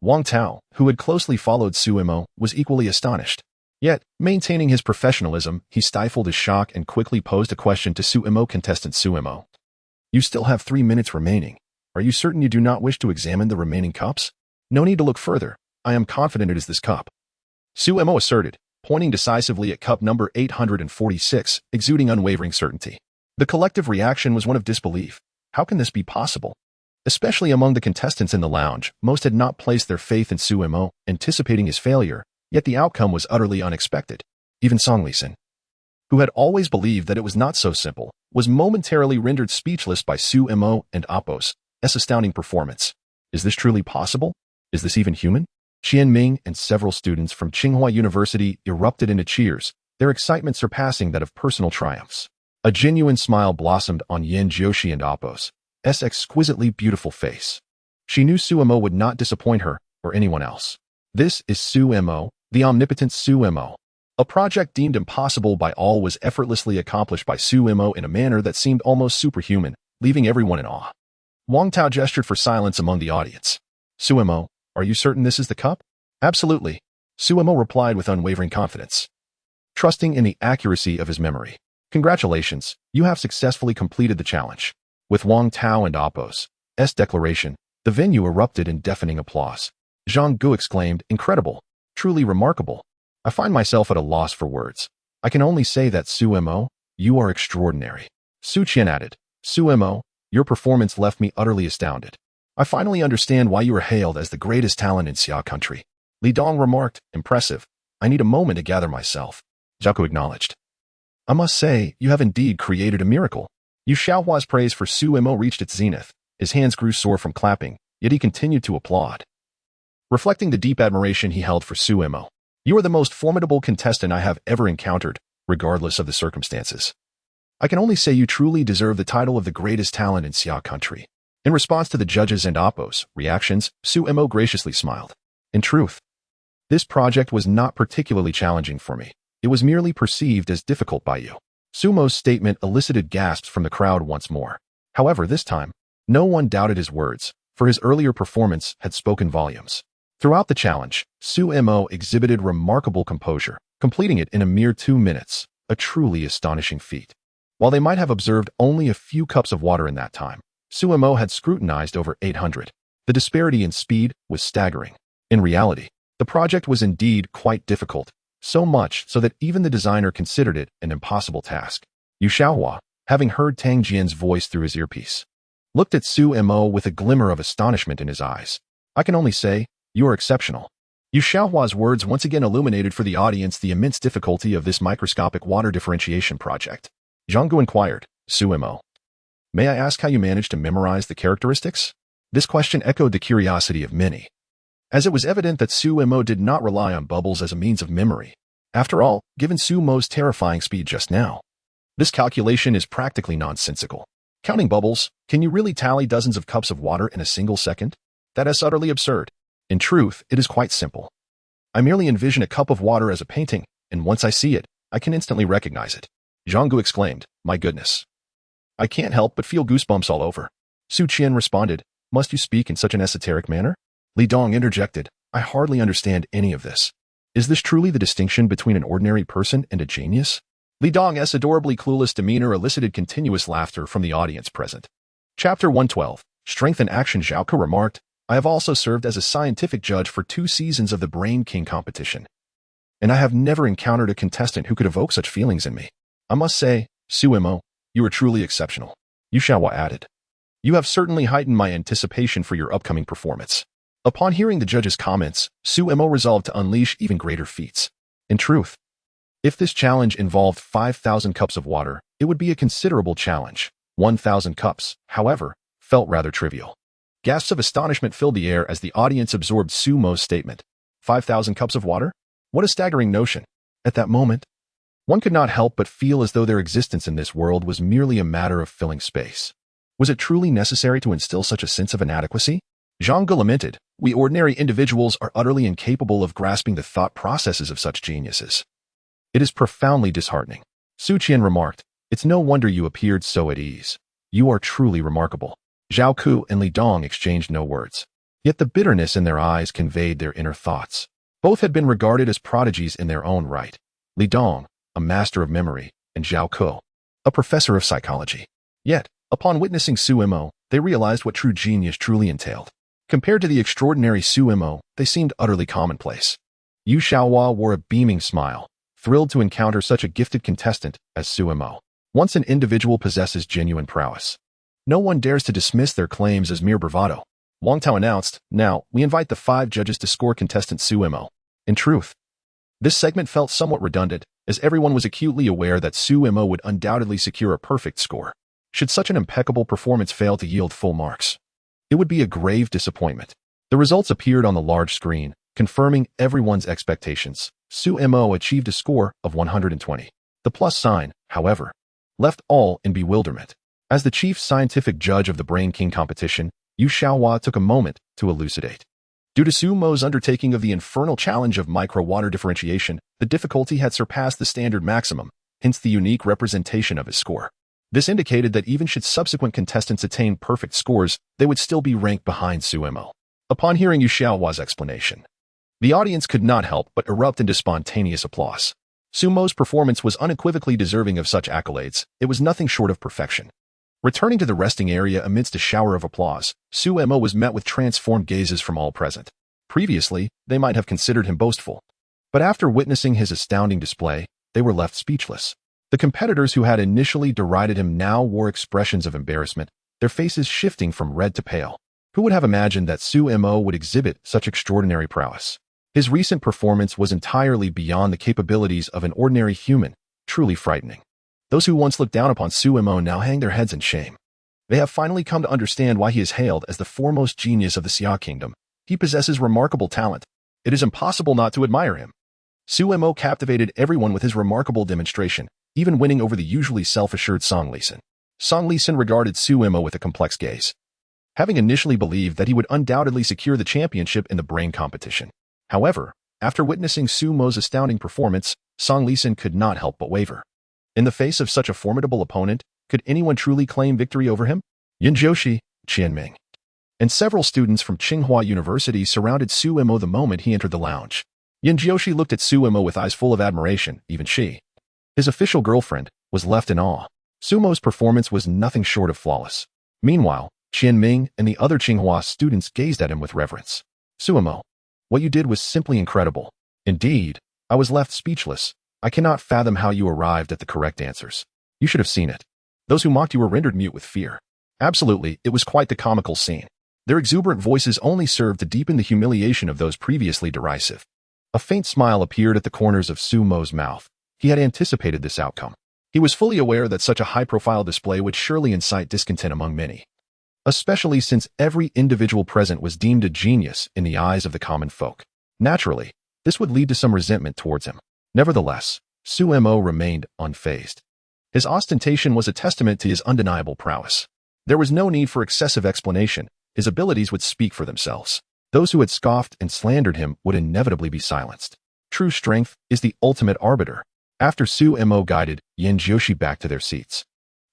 Wang Tao, who had closely followed Su Mo, was equally astonished. Yet, maintaining his professionalism, he stifled his shock and quickly posed a question to Su Mo contestant Su Mo. You still have 3 minutes remaining. Are you certain you do not wish to examine the remaining cups? No need to look further. I am confident it is this cup. Su Mo asserted, pointing decisively at cup number 846, exuding unwavering certainty. The collective reaction was one of disbelief. How can this be possible? Especially among the contestants in the lounge, most had not placed their faith in Su Mo, anticipating his failure, yet the outcome was utterly unexpected. Even Song Lisin, who had always believed that it was not so simple, was momentarily rendered speechless by Su Mo and Oppos' astounding performance. Is this truly possible? Is this even human? Qian Ming and several students from Tsinghua University erupted into cheers, their excitement surpassing that of personal triumphs. A genuine smile blossomed on Yan Jiushi and Oppos' exquisitely beautiful face. She knew Suemo would not disappoint her or anyone else. This is Suemo, the omnipotent Suemo. A project deemed impossible by all was effortlessly accomplished by Suemo in a manner that seemed almost superhuman, leaving everyone in awe. Wang Tao gestured for silence among the audience. Suemo, are you certain this is the cup? Absolutely. Suemo replied with unwavering confidence, trusting in the accuracy of his memory. Congratulations, you have successfully completed the challenge. With Wang Tao and Appo's declaration, the venue erupted in deafening applause. Zhang Gu exclaimed, incredible, truly remarkable. I find myself at a loss for words. I can only say that Suemo, you are extraordinary. Su Qian added, Suemo, your performance left me utterly astounded. I finally understand why you are hailed as the greatest talent in Xia country. Li Dong remarked, impressive. I need a moment to gather myself. Zhao Gu acknowledged. I must say, you have indeed created a miracle. Yu Xiaohua's praise for Suemo reached its zenith. His hands grew sore from clapping, yet he continued to applaud, reflecting the deep admiration he held for Suemo. You are the most formidable contestant I have ever encountered, regardless of the circumstances. I can only say you truly deserve the title of the greatest talent in Xia country. In response to the judges and Appo's reactions, Suemo graciously smiled. In truth, this project was not particularly challenging for me. It was merely perceived as difficult by you. Sumo's statement elicited gasps from the crowd once more. However, this time, no one doubted his words, for his earlier performance had spoken volumes. Throughout the challenge, Suemo exhibited remarkable composure, completing it in a mere 2 minutes, a truly astonishing feat. While they might have observed only a few cups of water in that time, Suemo had scrutinized over 800. The disparity in speed was staggering. In reality, the project was indeed quite difficult, so much so that even the designer considered it an impossible task. Yu Xiaohua, having heard Tang Jian's voice through his earpiece, looked at Suemo with a glimmer of astonishment in his eyes. I can only say, you are exceptional. Yu Xiaohua's words once again illuminated for the audience the immense difficulty of this microscopic water differentiation project. Zhang Gu inquired, Suemo, may I ask how you managed to memorize the characteristics? This question echoed the curiosity of many, as it was evident that Suemo did not rely on bubbles as a means of memory. After all, given Sumo's terrifying speed just now, this calculation is practically nonsensical. Counting bubbles, can you really tally dozens of cups of water in a single second? That is utterly absurd. In truth, it is quite simple. I merely envision a cup of water as a painting, and once I see it, I can instantly recognize it. Zhang Gu exclaimed, my goodness. I can't help but feel goosebumps all over. Su Qian responded, must you speak in such an esoteric manner? Li Dong interjected, I hardly understand any of this. Is this truly the distinction between an ordinary person and a genius? Li Dong's adorably clueless demeanor elicited continuous laughter from the audience present. Chapter 112, Strength and Action. Zhao Gu remarked, I have also served as a scientific judge for 2 seasons of the Brain King competition, and I have never encountered a contestant who could evoke such feelings in me. I must say, Suemo, you are truly exceptional. Yu Xiaohua added, you have certainly heightened my anticipation for your upcoming performance. Upon hearing the judge's comments, Suemo resolved to unleash even greater feats. In truth, if this challenge involved 5,000 cups of water, it would be a considerable challenge. 1,000 cups, however, felt rather trivial. Gasps of astonishment filled the air as the audience absorbed Sumo's statement. 5,000 cups of water? What a staggering notion. At that moment, one could not help but feel as though their existence in this world was merely a matter of filling space. Was it truly necessary to instill such a sense of inadequacy? Zhang Gu lamented, we ordinary individuals are utterly incapable of grasping the thought processes of such geniuses. It is profoundly disheartening. Su Qian remarked, it's no wonder you appeared so at ease. You are truly remarkable. Zhao Ku and Li Dong exchanged no words. Yet the bitterness in their eyes conveyed their inner thoughts. Both had been regarded as prodigies in their own right. Li Dong, a master of memory, and Zhao Ku, a professor of psychology. Yet, upon witnessing Suemo, they realized what true genius truly entailed. Compared to the extraordinary Suemo, they seemed utterly commonplace. Yu Xiaohua wore a beaming smile, thrilled to encounter such a gifted contestant as Suemo. Once an individual possesses genuine prowess, no one dares to dismiss their claims as mere bravado. Wang Tao announced, now, we invite the 5 judges to score contestant Suemo. In truth, this segment felt somewhat redundant, as everyone was acutely aware that Suemo would undoubtedly secure a perfect score. Should such an impeccable performance fail to yield full marks, it would be a grave disappointment. The results appeared on the large screen, confirming everyone's expectations. Suemo achieved a score of 120. The plus sign, however, left all in bewilderment. As the chief scientific judge of the Brain King competition, Yu Xiaohua took a moment to elucidate. Due to Su Mo's undertaking of the infernal challenge of micro-water differentiation, the difficulty had surpassed the standard maximum, hence the unique representation of his score. This indicated that even should subsequent contestants attain perfect scores, they would still be ranked behind Su Mo. Upon hearing Yu Xiaohua's explanation, the audience could not help but erupt into spontaneous applause. Su Mo's performance was unequivocally deserving of such accolades. It was nothing short of perfection. Returning to the resting area amidst a shower of applause, Su Mo was met with transformed gazes from all present. Previously, they might have considered him boastful. But after witnessing his astounding display, they were left speechless. The competitors who had initially derided him now wore expressions of embarrassment, their faces shifting from red to pale. Who would have imagined that Su Mo would exhibit such extraordinary prowess? His recent performance was entirely beyond the capabilities of an ordinary human, truly frightening. Those who once looked down upon Su Mo now hang their heads in shame. They have finally come to understand why he is hailed as the foremost genius of the Xia Kingdom. He possesses remarkable talent. It is impossible not to admire him. Su Mo captivated everyone with his remarkable demonstration, even winning over the usually self-assured Song Lisan. Song Lisan regarded Su Mo with a complex gaze, having initially believed that he would undoubtedly secure the championship in the brain competition. However, after witnessing Su Mo's astounding performance, Song Lisan could not help but waver. In the face of such a formidable opponent, could anyone truly claim victory over him? Yin Jiushi, Qianming, and several students from Tsinghua University surrounded Su Mo the moment he entered the lounge. Yin Jiushi looked at Su Mo with eyes full of admiration. Even she, his official girlfriend, was left in awe. Su Mo's performance was nothing short of flawless. Meanwhile, Qianming and the other Tsinghua students gazed at him with reverence. Su Mo, what you did was simply incredible. Indeed, I was left speechless. I cannot fathom how you arrived at the correct answers. You should have seen it. Those who mocked you were rendered mute with fear. Absolutely, it was quite the comical scene. Their exuberant voices only served to deepen the humiliation of those previously derisive. A faint smile appeared at the corners of Su Mo's mouth. He had anticipated this outcome. He was fully aware that such a high-profile display would surely incite discontent among many, especially since every individual present was deemed a genius in the eyes of the common folk. Naturally, this would lead to some resentment towards him. Nevertheless, Su Mo remained unfazed. His ostentation was a testament to his undeniable prowess. There was no need for excessive explanation. His abilities would speak for themselves. Those who had scoffed and slandered him would inevitably be silenced. True strength is the ultimate arbiter. After Su Mo guided Yin Jiushi back to their seats,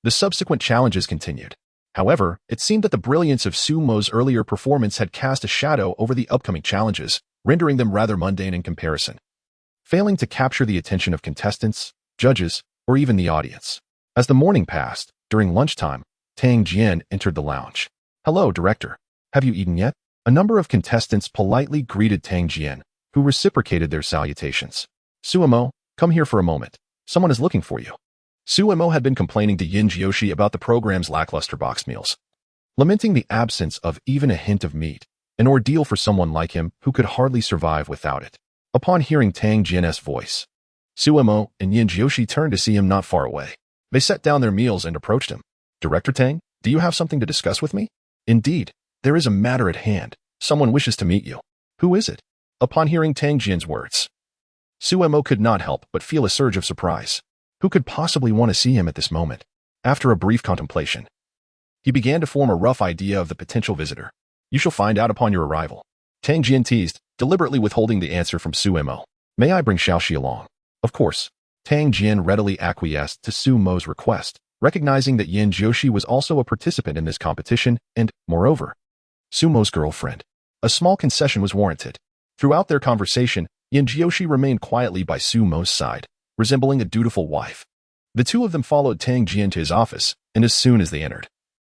the subsequent challenges continued. However, it seemed that the brilliance of Su Mo's earlier performance had cast a shadow over the upcoming challenges, rendering them rather mundane in comparison, failing to capture the attention of contestants, judges, or even the audience. As the morning passed, during lunchtime, Tang Jian entered the lounge. "Hello, director. Have you eaten yet?" A number of contestants politely greeted Tang Jian, who reciprocated their salutations. "Su Mo, come here for a moment. Someone is looking for you." Su Mo had been complaining to Yin Jiushi about the program's lackluster box meals, lamenting the absence of even a hint of meat, an ordeal for someone like him who could hardly survive without it. Upon hearing Tang Jian's voice, Su Mo and Yin Jiushi turned to see him not far away. They set down their meals and approached him. "Director Tang, do you have something to discuss with me?" "Indeed, there is a matter at hand. Someone wishes to meet you." "Who is it?" Upon hearing Tang Jian's words, Su Mo could not help but feel a surge of surprise. Who could possibly want to see him at this moment? After a brief contemplation, he began to form a rough idea of the potential visitor. "You shall find out upon your arrival." Tang Jian teased, deliberately withholding the answer from Su Mo. "May I bring Xiaoxi along?" "Of course." Tang Jian readily acquiesced to Su Mo's request, recognizing that Yin Jiushi was also a participant in this competition and, moreover, Su Mo's girlfriend. A small concession was warranted. Throughout their conversation, Yin Jiushi remained quietly by Su Mo's side, resembling a dutiful wife. The two of them followed Tang Jian to his office, and as soon as they entered,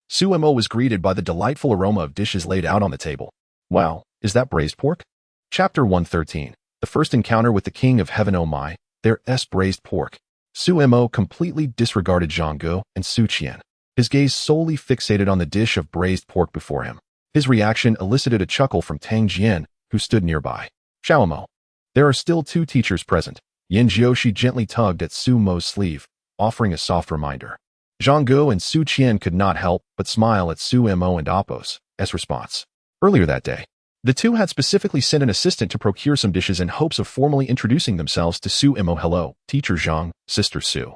Su Mo was greeted by the delightful aroma of dishes laid out on the table. "Wow, is that braised pork?" Chapter 113. The first encounter with the King of Heaven. Oh my, there's braised pork. Su Mo completely disregarded Zhang Ge and Su Qian, his gaze solely fixated on the dish of braised pork before him. His reaction elicited a chuckle from Tang Jian, who stood nearby. "Xiao Mo, there are still two teachers present." Yin Jiushi gently tugged at Su Mo's sleeve, offering a soft reminder. Zhang Ge and Su Qian could not help but smile at Su Mo and Appos as response. Earlier that day, the two had specifically sent an assistant to procure some dishes in hopes of formally introducing themselves to Su Mo. "Hello, Teacher Zhang, Sister Su."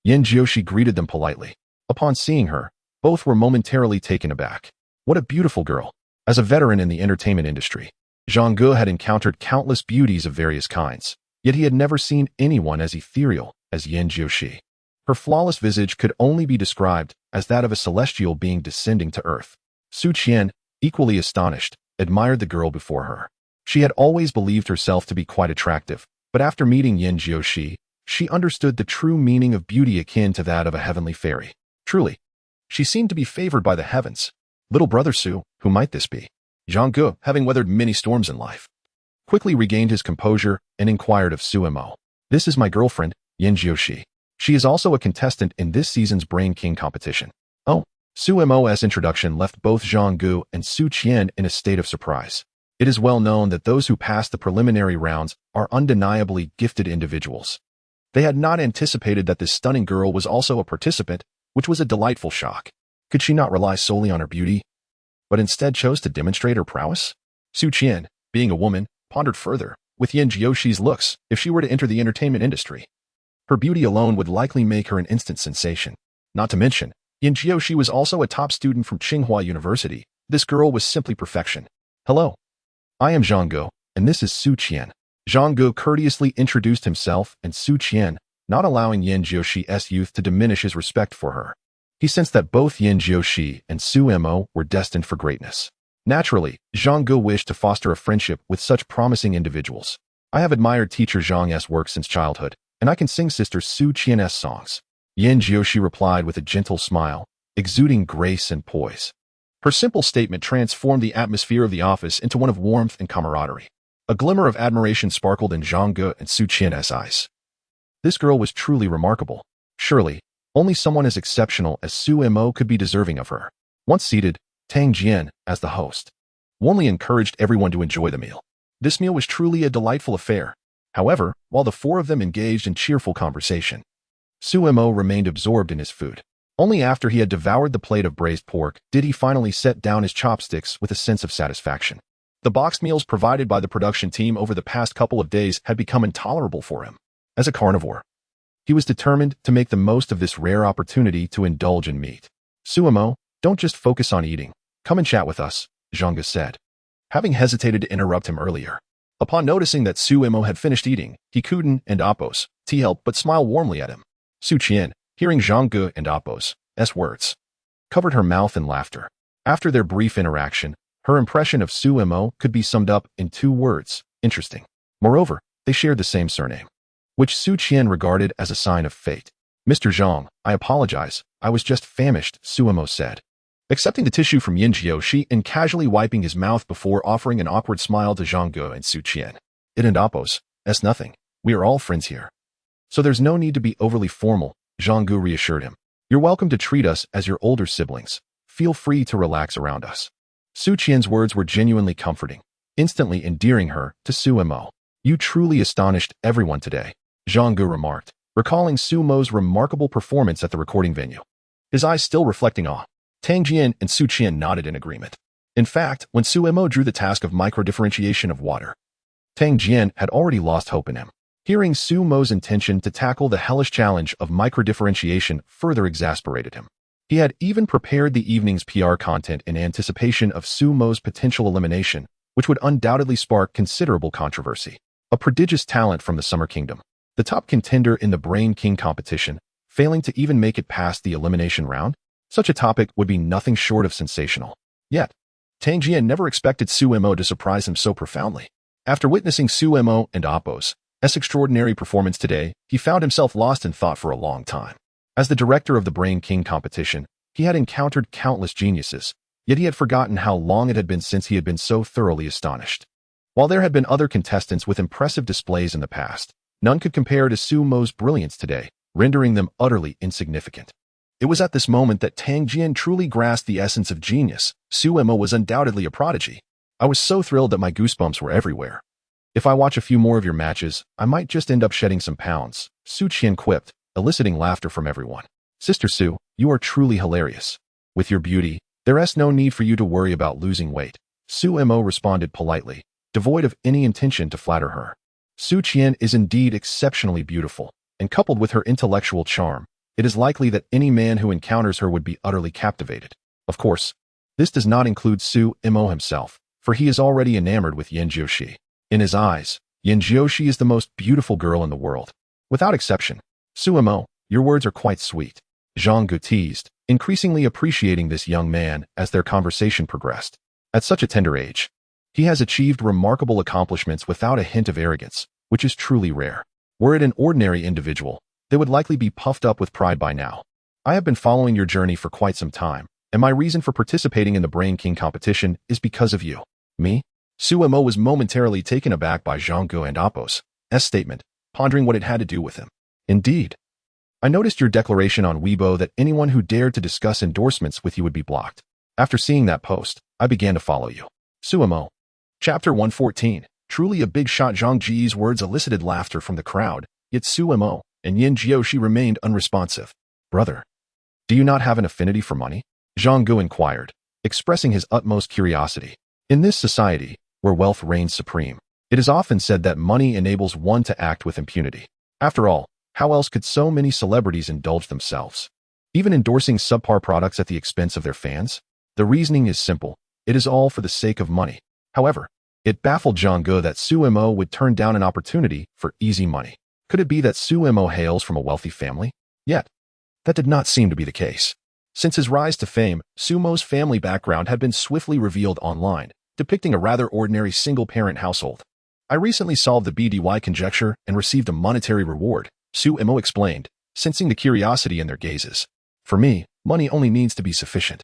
Yin Jiushi greeted them politely. Upon seeing her, both were momentarily taken aback. What a beautiful girl. As a veteran in the entertainment industry, Zhang Ge had encountered countless beauties of various kinds, yet he had never seen anyone as ethereal as Yan Jiushi. Her flawless visage could only be described as that of a celestial being descending to earth. Su Qian, equally astonished, admired the girl before her. She had always believed herself to be quite attractive, but after meeting Yan Jiushi, she understood the true meaning of beauty akin to that of a heavenly fairy. Truly, she seemed to be favored by the heavens. Little brother Su, who might this be? Zhang Ge, having weathered many storms in life, quickly regained his composure and inquired of Su Mo. This is my girlfriend, Yan Jiushi. She is also a contestant in this season's Brain King competition. Oh, Su Mo's introduction left both Zhang Ge and Su Qian in a state of surprise. It is well known that those who pass the preliminary rounds are undeniably gifted individuals. They had not anticipated that this stunning girl was also a participant, which was a delightful shock. Could she not rely solely on her beauty, but instead chose to demonstrate her prowess? Su Qian, being a woman, pondered further. With Yan Jiushi's looks, if she were to enter the entertainment industry, her beauty alone would likely make her an instant sensation. Not to mention, Yan Jiushi was also a top student from Tsinghua University. This girl was simply perfection. Hello. I am Zhang Ge, and this is Su Qian. Zhang Ge courteously introduced himself and Su Qian, not allowing Yan Jiushi's youth to diminish his respect for her. He sensed that both Yan Jiushi and Su Mo were destined for greatness. Naturally, Zhang Ge wished to foster a friendship with such promising individuals. I have admired teacher Zhang's work since childhood, and I can sing sister Su Qian's songs. Yan Jiushi replied with a gentle smile, exuding grace and poise. Her simple statement transformed the atmosphere of the office into one of warmth and camaraderie. A glimmer of admiration sparkled in Zhang Ge and Su Qian's eyes. This girl was truly remarkable. Surely, only someone as exceptional as Su Mo could be deserving of her. Once seated, Tang Jian, as the host, warmly encouraged everyone to enjoy the meal. This meal was truly a delightful affair. However, while the four of them engaged in cheerful conversation, Su Mo remained absorbed in his food. Only after he had devoured the plate of braised pork did he finally set down his chopsticks with a sense of satisfaction. The boxed meals provided by the production team over the past couple of days had become intolerable for him. As a carnivore, he was determined to make the most of this rare opportunity to indulge in meat. Su Mo, don't just focus on eating. Come and chat with us, Zhang Ge said, having hesitated to interrupt him earlier. Upon noticing that Su Mo had finished eating, he couldn't and Apos, help but smile warmly at him. Su Qian, hearing Zhang Ge and Apos' words, covered her mouth in laughter. After their brief interaction, her impression of Su Mo could be summed up in 2 words, interesting. Moreover, they shared the same surname, which Su Qian regarded as a sign of fate. Mr. Zhang, I apologize, I was just famished, Su Mo said, accepting the tissue from Yan Jiushi and casually wiping his mouth before offering an awkward smile to Zhang Ge and Su Qian. It and Apos, that's nothing. We are all friends here. So there's no need to be overly formal, Zhang Ge reassured him. You're welcome to treat us as your older siblings. Feel free to relax around us. Su Qian's words were genuinely comforting, instantly endearing her to Su Mo. You truly astonished everyone today, Zhang Ge remarked, recalling Su Mo's remarkable performance at the recording venue. His eyes still reflecting awe. Tang Jian and Su Qian nodded in agreement. In fact, when Su Mo drew the task of microdifferentiation of water, Tang Jian had already lost hope in him. Hearing Su Mo's intention to tackle the hellish challenge of microdifferentiation further exasperated him. He had even prepared the evening's PR content in anticipation of Su Mo's potential elimination, which would undoubtedly spark considerable controversy. A prodigious talent from the Summer Kingdom, the top contender in the Brain King competition, failing to even make it past the elimination round? Such a topic would be nothing short of sensational. Yet, Tang Jian never expected Su Mo to surprise him so profoundly. After witnessing Su Mo and Apos' extraordinary performance today, he found himself lost in thought for a long time. As the director of the Brain King competition, he had encountered countless geniuses, yet he had forgotten how long it had been since he had been so thoroughly astonished. While there had been other contestants with impressive displays in the past, none could compare to Su Mo's brilliance today, rendering them utterly insignificant. It was at this moment that Tang Jian truly grasped the essence of genius. Su Mo was undoubtedly a prodigy. I was so thrilled that my goosebumps were everywhere. If I watch a few more of your matches, I might just end up shedding some pounds, Su Qian quipped, eliciting laughter from everyone. Sister Su, you are truly hilarious. With your beauty, there's no need for you to worry about losing weight. Su Mo responded politely, devoid of any intention to flatter her. Su Qian is indeed exceptionally beautiful, and coupled with her intellectual charm, it is likely that any man who encounters her would be utterly captivated. Of course, This does not include Su Mo himself, for he is already enamored with Yin Jiushi. In his eyes, Yin Jiushi is the most beautiful girl in the world. Without exception. Su Mo, your words are quite sweet. Zhang Gu teased, increasingly appreciating this young man as their conversation progressed. At such a tender age, he has achieved remarkable accomplishments without a hint of arrogance, which is truly rare. Were it an ordinary individual, they would likely be puffed up with pride by now. I have been following your journey for quite some time, and my reason for participating in the Brain King competition is because of you. Me? Su Mo was momentarily taken aback by Zhang Gu and Appo's statement, pondering what it had to do with him. Indeed. I noticed your declaration on Weibo that anyone who dared to discuss endorsements with you would be blocked. After seeing that post, I began to follow you. Su Mo. Chapter 114. Truly a big shot. Zhang Ji's words elicited laughter from the crowd, yet Su Mo and Yin Jiushi remained unresponsive. Brother, do you not have an affinity for money? Zhang Gu inquired, expressing his utmost curiosity. In this society, where wealth reigns supreme, it is often said that money enables one to act with impunity. After all, how else could so many celebrities indulge themselves, even endorsing subpar products at the expense of their fans? The reasoning is simple. It is all for the sake of money. However, it baffled Zhang Gu that Su Mo would turn down an opportunity for easy money. Could it be that Su Mo hails from a wealthy family? Yet, that did not seem to be the case. Since his rise to fame, Su Mo's family background had been swiftly revealed online, depicting a rather ordinary single-parent household. I recently solved the BDY conjecture and received a monetary reward, Su Mo explained, sensing the curiosity in their gazes. For me, money only needs to be sufficient.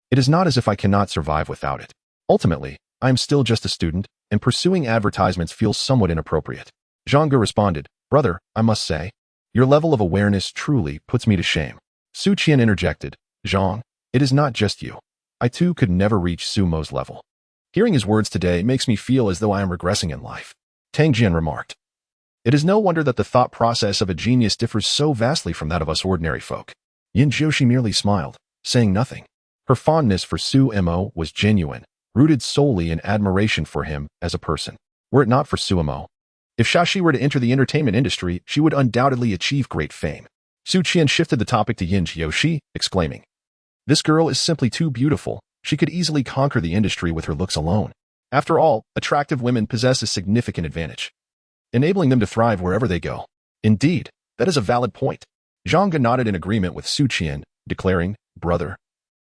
It is not as if I cannot survive without it. Ultimately, I am still just a student, and pursuing advertisements feels somewhat inappropriate. Zhang Gu responded, Brother, I must say, your level of awareness truly puts me to shame. Su Qian interjected, Zhang, it is not just you. I too could never reach Su Mo's level. Hearing his words today makes me feel as though I am regressing in life. Tang Jian remarked. It is no wonder that the thought process of a genius differs so vastly from that of us ordinary folk. Yin Jiushi merely smiled, saying nothing. Her fondness for Su Mo was genuine, rooted solely in admiration for him as a person. Were it not for Su Mo, if Shashi were to enter the entertainment industry, she would undoubtedly achieve great fame. Su Qian shifted the topic to Yin Jiushi, exclaiming, This girl is simply too beautiful. She could easily conquer the industry with her looks alone. After all, attractive women possess a significant advantage, enabling them to thrive wherever they go. Indeed, that is a valid point. Zhang Gu nodded in agreement with Su Qian, declaring, Brother,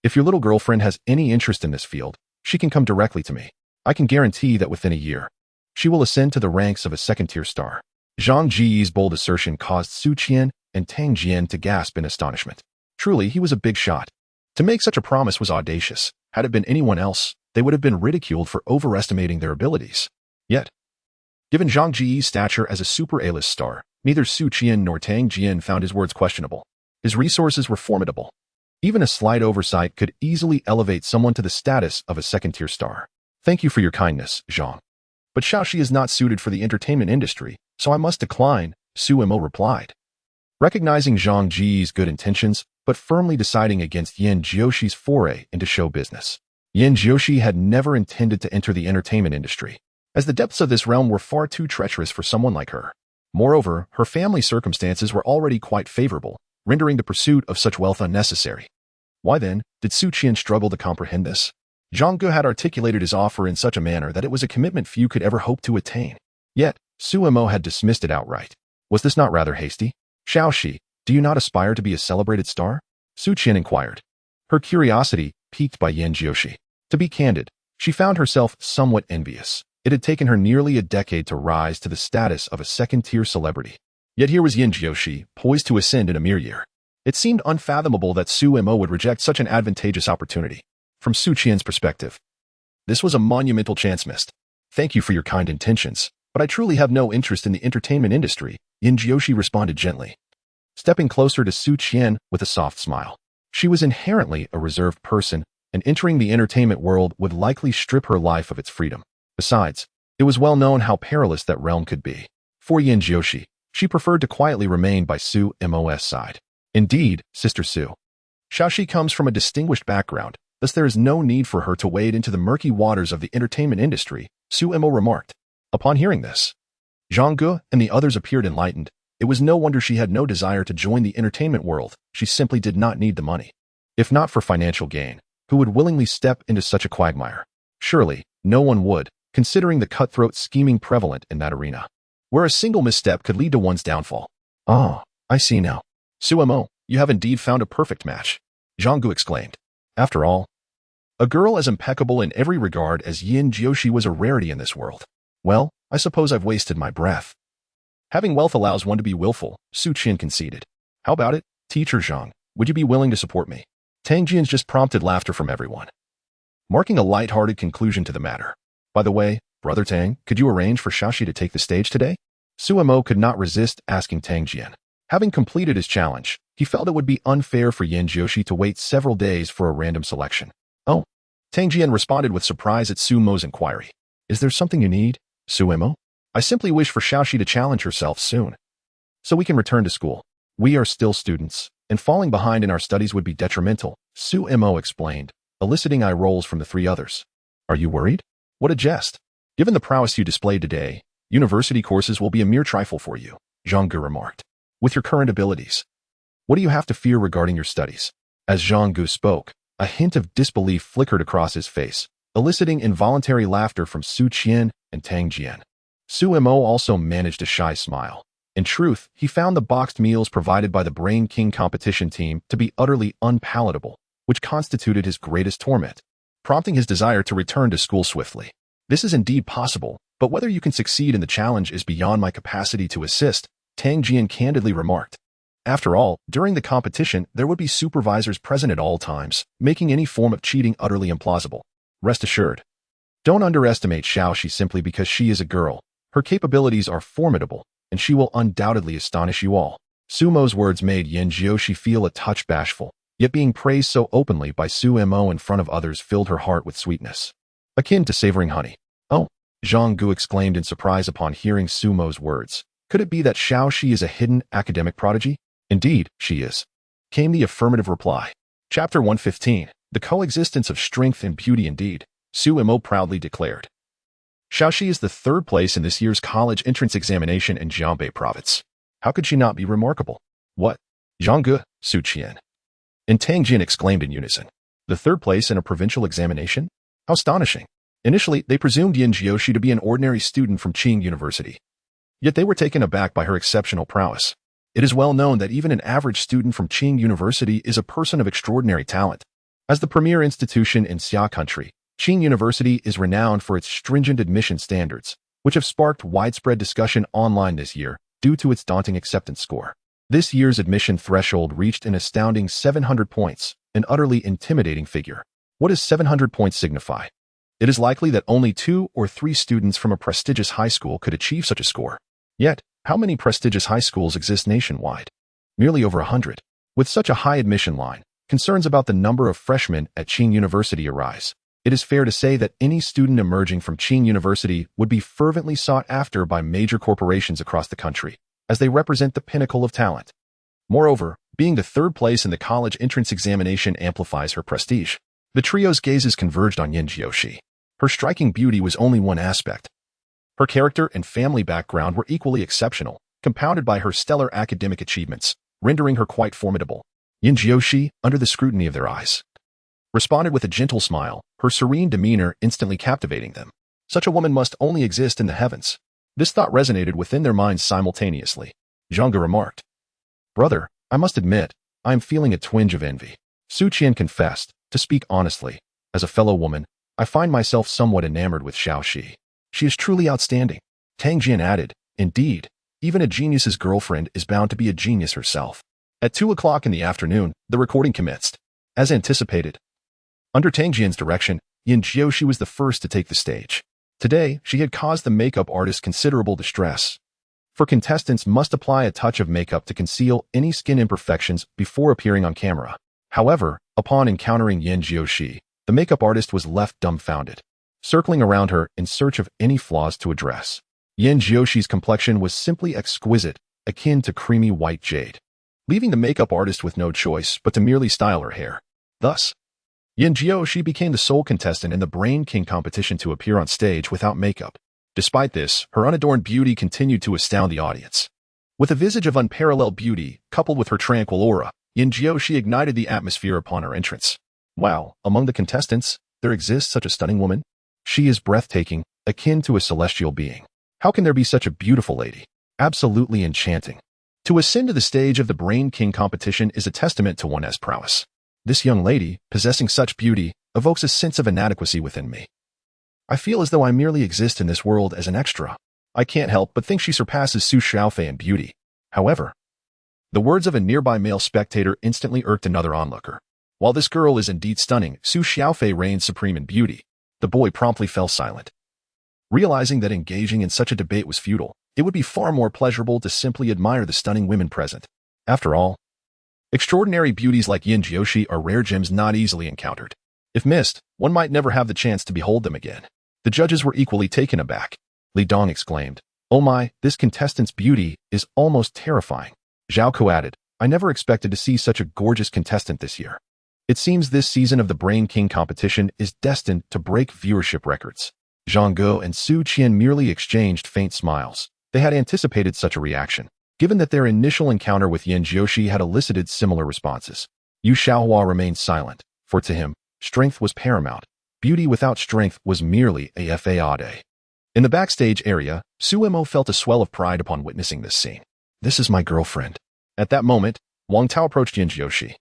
if your little girlfriend has any interest in this field, she can come directly to me. I can guarantee that within a year, she will ascend to the ranks of a second-tier star. Zhang Ji's bold assertion caused Su Qian and Tang Jian to gasp in astonishment. Truly, he was a big shot. To make such a promise was audacious. Had it been anyone else, they would have been ridiculed for overestimating their abilities. Yet, given Zhang Ji's stature as a super A-list star, neither Su Qian nor Tang Jian found his words questionable. His resources were formidable. Even a slight oversight could easily elevate someone to the status of a second-tier star. Thank you for your kindness, Zhang. But Shaoxi is not suited for the entertainment industry, so I must decline, Su Mo replied. Recognizing Zhang Ji's good intentions, but firmly deciding against Yin Jiushi's foray into show business. Yin Jiushi had never intended to enter the entertainment industry, as the depths of this realm were far too treacherous for someone like her. Moreover, her family circumstances were already quite favorable, rendering the pursuit of such wealth unnecessary. Why then did Su Qian struggle to comprehend this? Zhang Gu had articulated his offer in such a manner that it was a commitment few could ever hope to attain. Yet, Su Mo had dismissed it outright. Was this not rather hasty? Shaoxi, do you not aspire to be a celebrated star? Su Qian inquired, her curiosity piqued by Yin Jiushi. To be candid, she found herself somewhat envious. It had taken her nearly a decade to rise to the status of a second-tier celebrity. Yet here was Yin Jiushi, poised to ascend in a mere year. It seemed unfathomable that Su Mo would reject such an advantageous opportunity. From Su Qian's perspective, this was a monumental chance missed. Thank you for your kind intentions, but I truly have no interest in the entertainment industry, Yin Jiushi responded gently, stepping closer to Su Qian with a soft smile. She was inherently a reserved person, and entering the entertainment world would likely strip her life of its freedom. Besides, it was well known how perilous that realm could be. For Yin Jiushi, she preferred to quietly remain by Su Mo's side. Indeed, Sister Su, Shaoxi comes from a distinguished background, thus there is no need for her to wade into the murky waters of the entertainment industry, Su Mo remarked. Upon hearing this, Zhang Gu and the others appeared enlightened. It was no wonder she had no desire to join the entertainment world. She simply did not need the money. If not for financial gain, Who would willingly step into such a quagmire? Surely, no one would, considering the cutthroat scheming prevalent in that arena, where a single misstep could lead to one's downfall. Ah, I see now. Suemo, you have indeed found a perfect match, Zhanggu exclaimed. After all, a girl as impeccable in every regard as Yin Jiushi was a rarity in this world. Well, I suppose I've wasted my breath. Having wealth allows one to be willful, Su Qian conceded. How about it, Teacher Zhang? Would you be willing to support me? Tang Jian's just prompted laughter from everyone, marking a light-hearted conclusion to the matter. By the way, Brother Tang, could you arrange for Xiaoxi to take the stage today? Suemo could not resist asking Tang Jian. Having completed his challenge, he felt it would be unfair for Yin Jiushi to wait several days for a random selection. Oh. Tang Jian responded with surprise at Suemo's inquiry. Is there something you need, Suemo? I simply wish for Xiaoxi to challenge herself soon, so we can return to school. We are still students, and falling behind in our studies would be detrimental, Suemo explained, eliciting eye rolls from the three others. Are you worried? What a jest. Given the prowess you displayed today, university courses will be a mere trifle for you, Zhanggu remarked. With your current abilities, what do you have to fear regarding your studies? As Zhanggu spoke, a hint of disbelief flickered across his face, eliciting involuntary laughter from Su Qian and Tang Jian. Suemo also managed a shy smile. In truth, he found the boxed meals provided by the Brain King competition team to be utterly unpalatable, which constituted his greatest torment, prompting his desire to return to school swiftly. This is indeed possible, but whether you can succeed in the challenge is beyond my capacity to assist, Tang Jian candidly remarked. After all, during the competition, there would be supervisors present at all times, making any form of cheating utterly implausible. Rest assured. Don't underestimate Xiaoxi simply because she is a girl. Her capabilities are formidable, and she will undoubtedly astonish you all. Sumo's words made Yin Jiushi feel a touch bashful, yet being praised so openly by Suemo in front of others filled her heart with sweetness, akin to savoring honey. Oh, Zhanggu exclaimed in surprise upon hearing Sumo's words. Could it be that Xiaoxi is a hidden academic prodigy? Indeed, she is, came the affirmative reply. Chapter 115, The Coexistence of Strength and Beauty Indeed, Suemo proudly declared. Xiaoxi is the third place in this year's college entrance examination in Jianbei province. How could she not be remarkable? What? Zhanggu, Su Qian, and Tang Jin exclaimed in unison. The third place in a provincial examination? How astonishing. Initially, they presumed Yin Jiushi to be an ordinary student from Qing University. Yet they were taken aback by her exceptional prowess. It is well known that even an average student from Qing University is a person of extraordinary talent. As the premier institution in Xia country, Qing University is renowned for its stringent admission standards, which have sparked widespread discussion online this year due to its daunting acceptance score. This year's admission threshold reached an astounding 700 points, an utterly intimidating figure. What does 700 points signify? It is likely that only 2 or 3 students from a prestigious high school could achieve such a score. Yet, how many prestigious high schools exist nationwide? Merely over 100. With such a high admission line, concerns about the number of freshmen at Qing University arise. It is fair to say that any student emerging from Qing University would be fervently sought after by major corporations across the country, as they represent the pinnacle of talent. Moreover, being the third place in the college entrance examination amplifies her prestige. The trio's gazes converged on Yin Jiushi. Her striking beauty was only one aspect. Her character and family background were equally exceptional, compounded by her stellar academic achievements, rendering her quite formidable. Yin Jiushi, under the scrutiny of their eyes, responded with a gentle smile, her serene demeanor instantly captivating them. Such a woman must only exist in the heavens. This thought resonated within their minds simultaneously. Zhanggu remarked, Brother, I must admit, I am feeling a twinge of envy. Su Qian confessed, to speak honestly, as a fellow woman, I find myself somewhat enamored with Xiaoxi. She is truly outstanding. Tang Jian added, Indeed, even a genius's girlfriend is bound to be a genius herself. At 2 o'clock in the afternoon, the recording commenced. As anticipated, under Tang Jian's direction, Yin Jiushi was the first to take the stage. Today, she had caused the makeup artist considerable distress, for contestants must apply a touch of makeup to conceal any skin imperfections before appearing on camera. However, upon encountering Yin Jiushi, the makeup artist was left dumbfounded, circling around her in search of any flaws to address. Yin Jiushi's complexion was simply exquisite, akin to creamy white jade, leaving the makeup artist with no choice but to merely style her hair. Thus, Yin Jiushi became the sole contestant in the Brain King competition to appear on stage without makeup. Despite this, her unadorned beauty continued to astound the audience. With a visage of unparalleled beauty, coupled with her tranquil aura, Yin Jiushi ignited the atmosphere upon her entrance. Wow, among the contestants, there exists such a stunning woman? She is breathtaking, akin to a celestial being. How can there be such a beautiful lady? Absolutely enchanting. To ascend to the stage of the Brain King competition is a testament to one's prowess. This young lady, possessing such beauty, evokes a sense of inadequacy within me. I feel as though I merely exist in this world as an extra. I can't help but think she surpasses Su Xiaofei in beauty. However, the words of a nearby male spectator instantly irked another onlooker. While this girl is indeed stunning, Su Xiaofei reigns supreme in beauty. The boy promptly fell silent. Realizing that engaging in such a debate was futile, it would be far more pleasurable to simply admire the stunning women present. After all, extraordinary beauties like Yin Jiushi are rare gems not easily encountered. If missed, one might never have the chance to behold them again. The judges were equally taken aback. Li Dong exclaimed, "Oh my, this contestant's beauty is almost terrifying." Zhao Ku added, "I never expected to see such a gorgeous contestant this year. It seems this season of the Brain King competition is destined to break viewership records." Zhang Ge and Su Qian merely exchanged faint smiles. They had anticipated such a reaction, given that their initial encounter with Yin Jiushi had elicited similar responses. Yu Xiaohua remained silent, for to him, strength was paramount. Beauty without strength was merely a fade. In the backstage area, Su Mo felt a swell of pride upon witnessing this scene. "This is my girlfriend." At that moment, Wang Tao approached Yin Jiushi,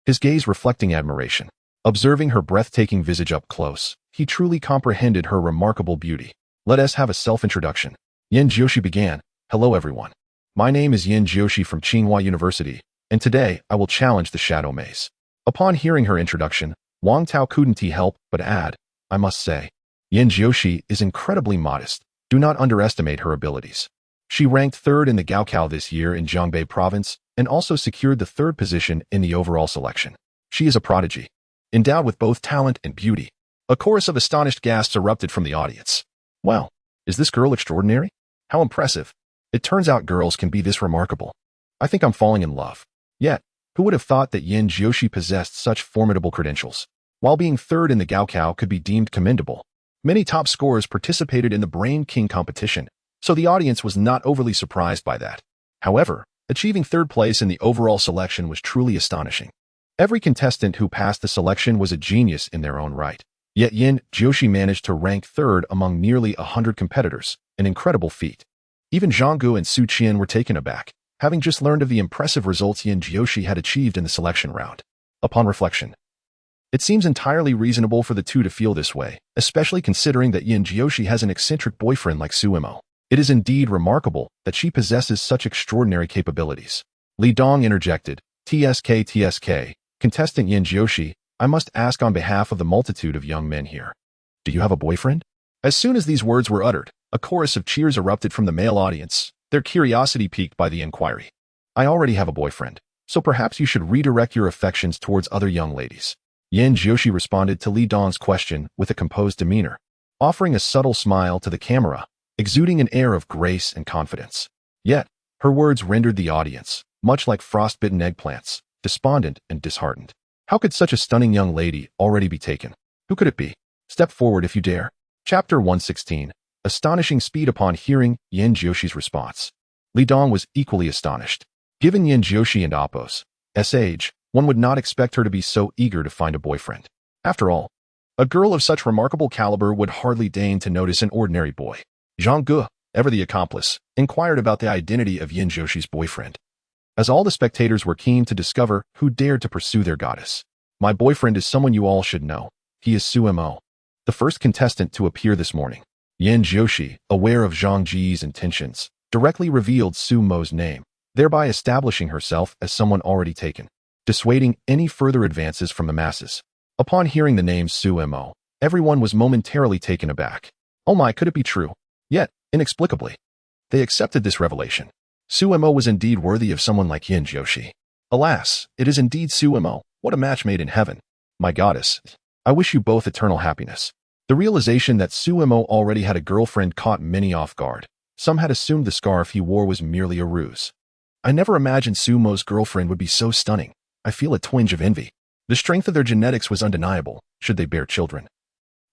his gaze reflecting admiration. Observing her breathtaking visage up close, he truly comprehended her remarkable beauty. "Let us have a self-introduction." Yin Jiushi began, "Hello everyone. My name is Yin Jiushi from Tsinghua University, and today I will challenge the Shadow Maze." Upon hearing her introduction, Wang Tao couldn't help but add, "I must say, Yin Jiushi is incredibly modest. Do not underestimate her abilities." She ranked third in the Gaokao this year in Jiangbei province and also secured the third position in the overall selection. She is a prodigy, endowed with both talent and beauty. A chorus of astonished gasps erupted from the audience. "Wow, is this girl extraordinary? How impressive. It turns out girls can be this remarkable. I think I'm falling in love." Yet, who would have thought that Yin Jiushi possessed such formidable credentials? While being third in the Gaokao could be deemed commendable, many top scorers participated in the Brain King competition, so the audience was not overly surprised by that. However, achieving third place in the overall selection was truly astonishing. Every contestant who passed the selection was a genius in their own right. Yet Yin Jiushi managed to rank third among nearly 100 competitors, an incredible feat. Even Zhang Ge and Su Qian were taken aback, having just learned of the impressive results Yin Jiushi had achieved in the selection round. Upon reflection, it seems entirely reasonable for the two to feel this way, especially considering that Yin Jiushi has an eccentric boyfriend like Su Mo. It is indeed remarkable that she possesses such extraordinary capabilities. Li Dong interjected, TSK, contestant Yin Jiushi, I must ask on behalf of the multitude of young men here. Do you have a boyfriend? As soon as these words were uttered, a chorus of cheers erupted from the male audience, their curiosity piqued by the inquiry. I already have a boyfriend, so perhaps you should redirect your affections towards other young ladies. Yin Jiushi responded to Li Dong's question with a composed demeanor, offering a subtle smile to the camera, exuding an air of grace and confidence. Yet, her words rendered the audience, much like frostbitten eggplants, despondent and disheartened. How could such a stunning young lady already be taken? Who could it be? Step forward if you dare. Chapter 116. Astonishing speed. Upon hearing Yin Jiushi's response, Li Dong was equally astonished. Given Yin Jiushi and Appo's age, one would not expect her to be so eager to find a boyfriend. After all, a girl of such remarkable caliber would hardly deign to notice an ordinary boy. Zhang Ge, ever the accomplice, inquired about the identity of Yin Jiushi's boyfriend, as all the spectators were keen to discover who dared to pursue their goddess. My boyfriend is someone you all should know. He is Su Mo, the first contestant to appear this morning. Yin Jiushi, aware of Zhang Ji's intentions, directly revealed Su Mo's name, thereby establishing herself as someone already taken, dissuading any further advances from the masses. Upon hearing the name Su Mo, everyone was momentarily taken aback. Oh my, could it be true? Yet, inexplicably, they accepted this revelation. Su Mo was indeed worthy of someone like Yin Jiushi. Alas, it is indeed Su Mo. What a match made in heaven. My goddess, I wish you both eternal happiness. The realization that Su Mo already had a girlfriend caught many off guard. Some had assumed the scarf he wore was merely a ruse. I never imagined Su Mo's girlfriend would be so stunning. I feel a twinge of envy. The strength of their genetics was undeniable, should they bear children.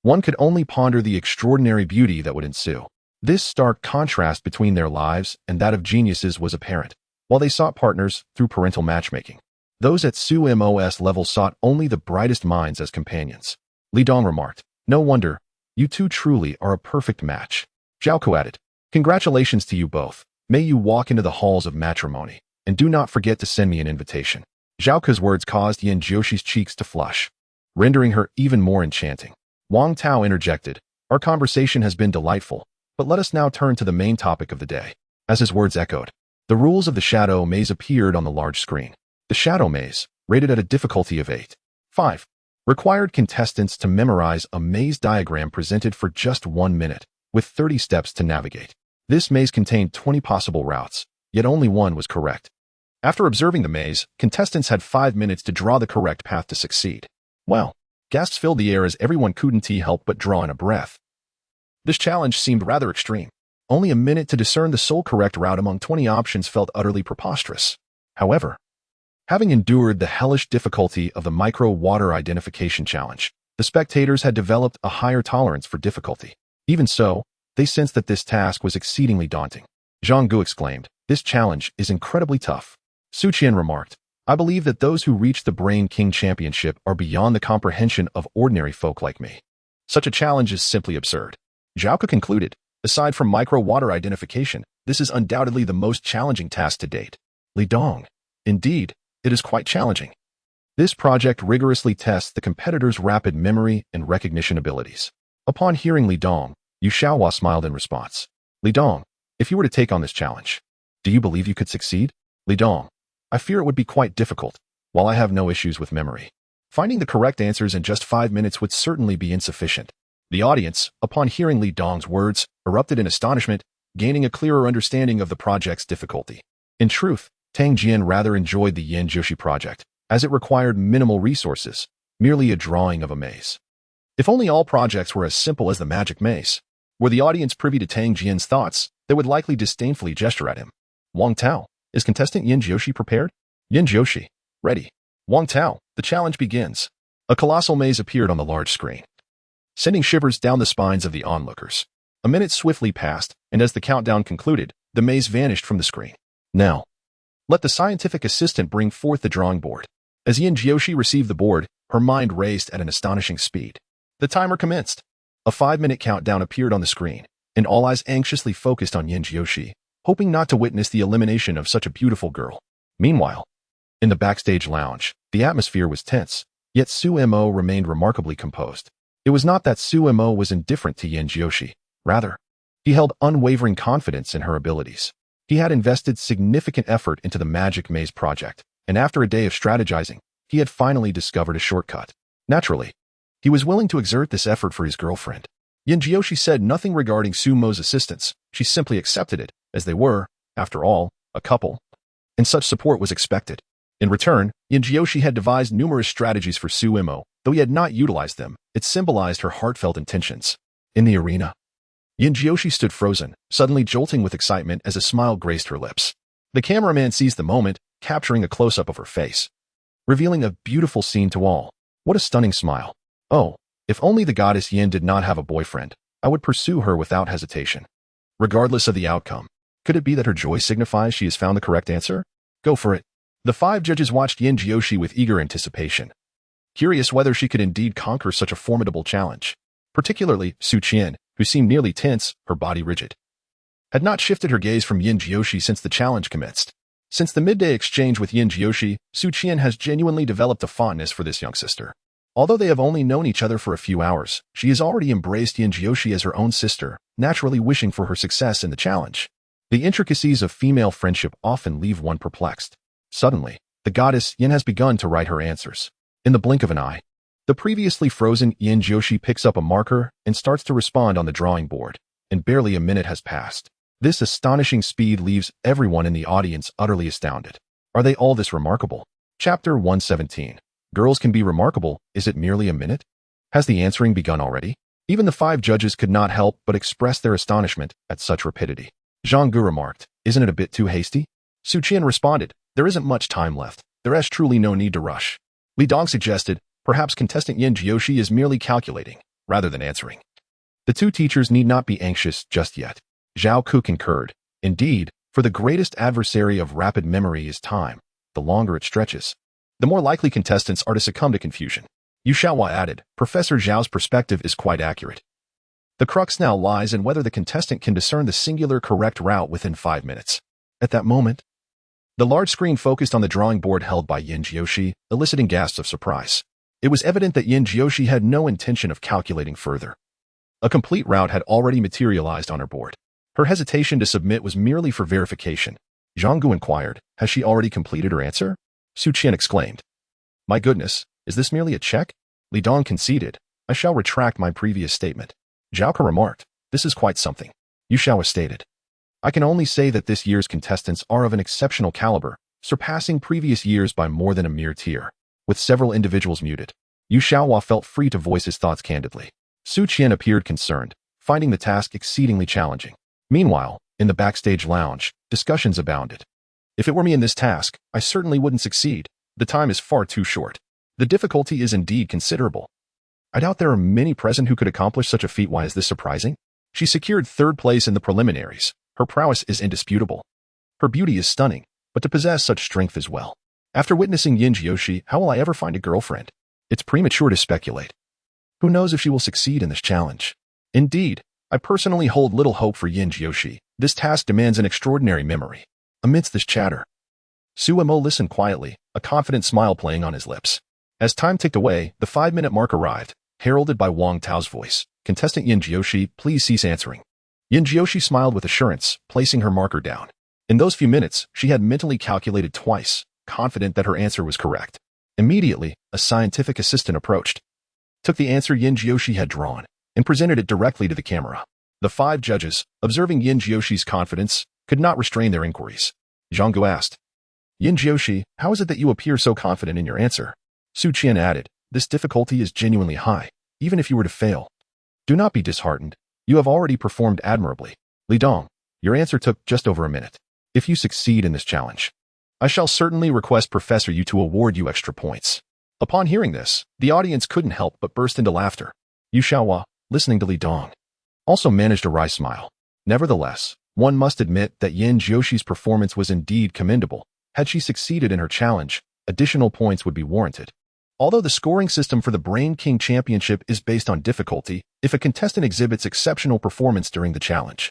One could only ponder the extraordinary beauty that would ensue. This stark contrast between their lives and that of geniuses was apparent, while they sought partners through parental matchmaking. Those at Su-MOS level sought only the brightest minds as companions. Li Dong remarked, "No wonder. You two truly are a perfect match." Zhao Ku added, "Congratulations to you both. May you walk into the halls of matrimony, and do not forget to send me an invitation." Zhao Ku's words caused Yin Jioshi's cheeks to flush, rendering her even more enchanting. Wang Tao interjected, "Our conversation has been delightful, but let us now turn to the main topic of the day." As his words echoed, the rules of the Shadow Maze appeared on the large screen. The Shadow Maze, rated at a difficulty of 8. 5. Required contestants to memorize a maze diagram presented for just 1 minute, with 30 steps to navigate. This maze contained 20 possible routes, yet only one was correct. After observing the maze, contestants had 5 minutes to draw the correct path to succeed. Well, gasps filled the air as everyone couldn't help but draw in a breath. This challenge seemed rather extreme. Only a minute to discern the sole correct route among 20 options felt utterly preposterous. However, having endured the hellish difficulty of the micro-water identification challenge, the spectators had developed a higher tolerance for difficulty. Even so, they sensed that this task was exceedingly daunting. Zhang Gu exclaimed, "This challenge is incredibly tough." Su Qian remarked, "I believe that those who reach the Brain King Championship are beyond the comprehension of ordinary folk like me. Such a challenge is simply absurd." Zhao Ku concluded, "Aside from micro-water identification, this is undoubtedly the most challenging task to date." Li Dong, "Indeed, it is quite challenging. This project rigorously tests the competitor's rapid memory and recognition abilities." Upon hearing Li Dong, Yu Xiaohua smiled in response. "Li Dong, if you were to take on this challenge, do you believe you could succeed?" "Li Dong, I fear it would be quite difficult. While I have no issues with memory, finding the correct answers in just 5 minutes would certainly be insufficient." The audience, upon hearing Li Dong's words, erupted in astonishment, gaining a clearer understanding of the project's difficulty. In truth, Tang Jian rather enjoyed the Yin Jiushi project, as it required minimal resources, merely a drawing of a maze. If only all projects were as simple as the magic maze. Were the audience privy to Tang Jian's thoughts, they would likely disdainfully gesture at him. Wang Tao, is contestant Yin Jiushi prepared? Yin Jiushi, ready. Wang Tao, the challenge begins. A colossal maze appeared on the large screen, sending shivers down the spines of the onlookers. A minute swiftly passed, and as the countdown concluded, the maze vanished from the screen. Now, let the scientific assistant bring forth the drawing board. As Yin Jiushi received the board, her mind raced at an astonishing speed. The timer commenced. A 5-minute countdown appeared on the screen, and all eyes anxiously focused on Yin Jiushi, hoping not to witness the elimination of such a beautiful girl. Meanwhile, in the backstage lounge, the atmosphere was tense, yet Su-Mo remained remarkably composed. It was not that Su-Mo was indifferent to Yin Jiushi. Rather, he held unwavering confidence in her abilities. He had invested significant effort into the Magic Maze project, and after a day of strategizing, he had finally discovered a shortcut. Naturally, he was willing to exert this effort for his girlfriend. Yin Jiushi said nothing regarding Su-Mo's assistance. She simply accepted it, as they were, after all, a couple, and such support was expected. In return, Yin Jiushi had devised numerous strategies for Su-Mo. Though he had not utilized them, it symbolized her heartfelt intentions. In the arena, Yin Jiushi stood frozen, suddenly jolting with excitement as a smile graced her lips. The cameraman seized the moment, capturing a close-up of her face, revealing a beautiful scene to all. What a stunning smile. Oh, if only the goddess Yin did not have a boyfriend, I would pursue her without hesitation. Regardless of the outcome, could it be that her joy signifies she has found the correct answer? Go for it. The 5 judges watched Yin Jiushi with eager anticipation, curious whether she could indeed conquer such a formidable challenge. Particularly Su Qian, who seemed nearly tense, her body rigid, had not shifted her gaze from Yin Jiushi since the challenge commenced. Since the midday exchange with Yin Jiushi, Su Qian has genuinely developed a fondness for this young sister. Although they have only known each other for a few hours, she has already embraced Yin Jiushi as her own sister, naturally wishing for her success in the challenge. The intricacies of female friendship often leave one perplexed. Suddenly, the goddess Yin has begun to write her answers. In the blink of an eye, the previously frozen Yin Jiushi picks up a marker and starts to respond on the drawing board, and barely a minute has passed. This astonishing speed leaves everyone in the audience utterly astounded. Are they all this remarkable? Chapter 117. Girls can be remarkable, is it merely a minute? Has the answering begun already? Even the 5 judges could not help but express their astonishment at such rapidity. Zhang Gu remarked, isn't it a bit too hasty? Su Qian responded, there isn't much time left. There is truly no need to rush. Li Dong suggested, perhaps contestant Yin Jiushi is merely calculating, rather than answering. The 2 teachers need not be anxious just yet. Zhao Ku concurred. Indeed, for the greatest adversary of rapid memory is time. The longer it stretches, the more likely contestants are to succumb to confusion. Yu Xiaohua added, Professor Zhao's perspective is quite accurate. The crux now lies in whether the contestant can discern the singular correct route within 5 minutes. At that moment, the large screen focused on the drawing board held by Yin Jiushi, eliciting gasps of surprise. It was evident that Yin Jiushi had no intention of calculating further. A complete route had already materialized on her board. Her hesitation to submit was merely for verification. Zhang Gu inquired, has she already completed her answer? Su Qian exclaimed. My goodness, is this merely a check? Li Dong conceded, I shall retract my previous statement. Zhao Ke remarked, this is quite something. Yu Xiaohua stated. I can only say that this year's contestants are of an exceptional caliber, surpassing previous years by more than a mere tier. With several individuals muted, Yu Xiaohua felt free to voice his thoughts candidly. Su Qian appeared concerned, finding the task exceedingly challenging. Meanwhile, in the backstage lounge, discussions abounded. If it were me in this task, I certainly wouldn't succeed. The time is far too short. The difficulty is indeed considerable. I doubt there are many present who could accomplish such a feat. Why is this surprising? She secured 3rd place in the preliminaries. Her prowess is indisputable. Her beauty is stunning, but to possess such strength as well. After witnessing Yin Jiushi, how will I ever find a girlfriend? It's premature to speculate. Who knows if she will succeed in this challenge? Indeed, I personally hold little hope for Yin Jiushi. This task demands an extraordinary memory. Amidst this chatter, Su Mo listened quietly, a confident smile playing on his lips. As time ticked away, the 5-minute mark arrived, heralded by Wang Tao's voice. Contestant Yin Jiushi, please cease answering. Yin Jiushi smiled with assurance, placing her marker down. In those few minutes, she had mentally calculated twice, confident that her answer was correct. Immediately, a scientific assistant approached, took the answer Yin Jiushi had drawn, and presented it directly to the camera. The 5 judges, observing Yin Jiushi's confidence, could not restrain their inquiries. Zhang Gu asked, Yin Jiushi, how is it that you appear so confident in your answer? Su Qian added, this difficulty is genuinely high, even if you were to fail. Do not be disheartened. You have already performed admirably. Li Dong, your answer took just over a minute. If you succeed in this challenge, I shall certainly request Professor Yu to award you extra points. Upon hearing this, the audience couldn't help but burst into laughter. Yu Xiaohua, listening to Li Dong, also managed a wry smile. Nevertheless, one must admit that Yin Jiushi's performance was indeed commendable. Had she succeeded in her challenge, additional points would be warranted. Although the scoring system for the Brain King Championship is based on difficulty, if a contestant exhibits exceptional performance during the challenge,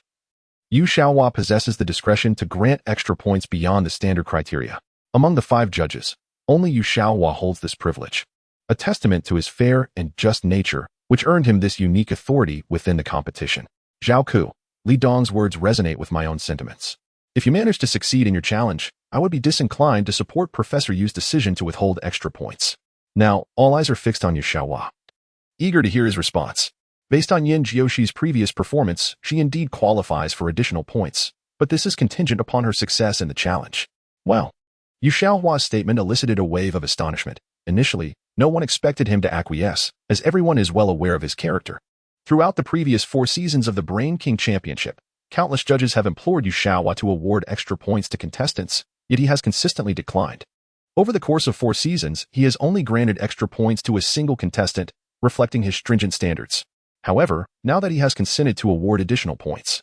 Yu Xiaohua possesses the discretion to grant extra points beyond the standard criteria. Among the 5 judges, only Yu Xiaohua holds this privilege, a testament to his fair and just nature, which earned him this unique authority within the competition. Zhao Ku, Li Dong's words resonate with my own sentiments. If you manage to succeed in your challenge, I would be disinclined to support Professor Yu's decision to withhold extra points. Now, all eyes are fixed on Yu Xiaohua, eager to hear his response. Based on Yin Jiushi's previous performance, she indeed qualifies for additional points, but this is contingent upon her success in the challenge. Well, Yu Xiaohua's statement elicited a wave of astonishment. Initially, no one expected him to acquiesce, as everyone is well aware of his character. Throughout the previous 4 seasons of the Brain King Championship, countless judges have implored Yu Xiaohua to award extra points to contestants, yet he has consistently declined. Over the course of 4 seasons, he has only granted extra points to a single contestant, reflecting his stringent standards. However, now that he has consented to award additional points,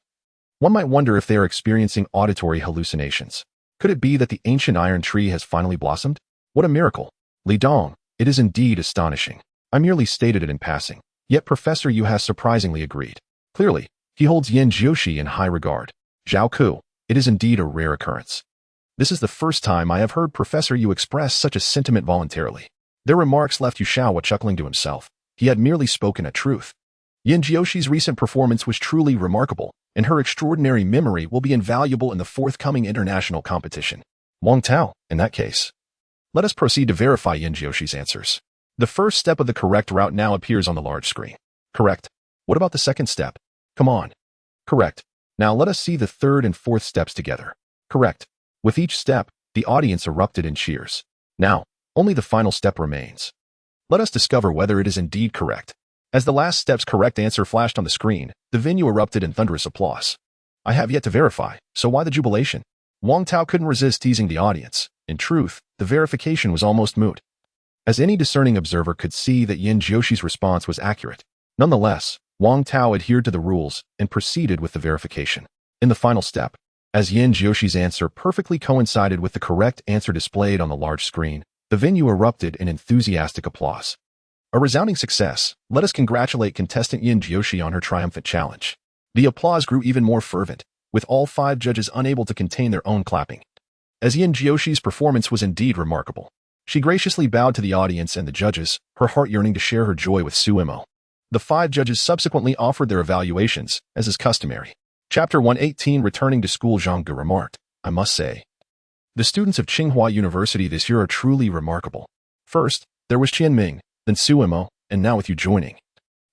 one might wonder if they are experiencing auditory hallucinations. Could it be that the ancient iron tree has finally blossomed? What a miracle! Li Dong, it is indeed astonishing. I merely stated it in passing. Yet Professor Yu has surprisingly agreed. Clearly, he holds Yin Jiushi in high regard. Zhao Ku, it is indeed a rare occurrence. This is the first time I have heard Professor Yu express such a sentiment voluntarily. Their remarks left Yu Xiaohua chuckling to himself. He had merely spoken a truth. Yin Jiushi's recent performance was truly remarkable, and her extraordinary memory will be invaluable in the forthcoming international competition. Wang Tao, in that case. Let us proceed to verify Yin Jiushi's answers. The first step of the correct route now appears on the large screen. Correct. What about the second step? Come on. Correct. Now let us see the third and fourth steps together. Correct. With each step, the audience erupted in cheers. Now, only the final step remains. Let us discover whether it is indeed correct. As the last step's correct answer flashed on the screen, the venue erupted in thunderous applause. I have yet to verify, so why the jubilation? Wang Tao couldn't resist teasing the audience. In truth, the verification was almost moot, as any discerning observer could see that Yin Jiushi's response was accurate. Nonetheless, Wang Tao adhered to the rules and proceeded with the verification. In the final step, as Yin Jiushi's answer perfectly coincided with the correct answer displayed on the large screen, The venue erupted in enthusiastic applause. A resounding success. Let us congratulate contestant Yin Jiushi on her triumphant challenge. The applause grew even more fervent, with all 5 judges unable to contain their own clapping. As Yin Jiushi's performance was indeed remarkable, she graciously bowed to the audience and the judges, her heart yearning to share her joy with Suemo. The 5 judges subsequently offered their evaluations, as is customary. Chapter 118. Returning to school. Zhang Ge remarked, I must say, the students of Tsinghua University this year are truly remarkable. First, there was Qianming, then Suemo, and now with you joining.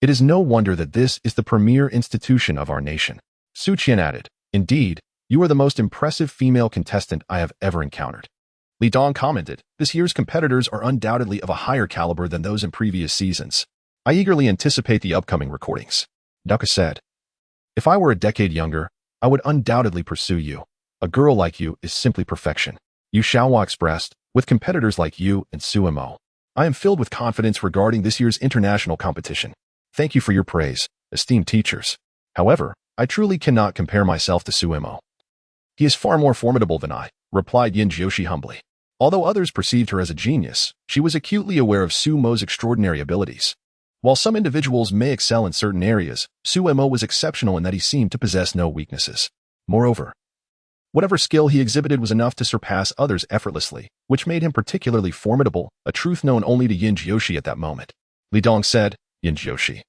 It is no wonder that this is the premier institution of our nation. Su Qian added, indeed, you are the most impressive female contestant I have ever encountered. Li Dong commented, this year's competitors are undoubtedly of a higher caliber than those in previous seasons. I eagerly anticipate the upcoming recordings. Duka said, if I were a decade younger, I would undoubtedly pursue you. A girl like you is simply perfection. Yu Xiaohua expressed, with competitors like you and Suemo, I am filled with confidence regarding this year's international competition. Thank you for your praise, esteemed teachers. However, I truly cannot compare myself to Suemo. He is far more formidable than I, replied Yin Jiushi humbly. Although others perceived her as a genius, she was acutely aware of Suemo's extraordinary abilities. While some individuals may excel in certain areas, Suemo was exceptional in that he seemed to possess no weaknesses. Moreover, whatever skill he exhibited was enough to surpass others effortlessly, which made him particularly formidable, a truth known only to Yin Jiushi at that moment. Li Dong said, Yin Jiushi,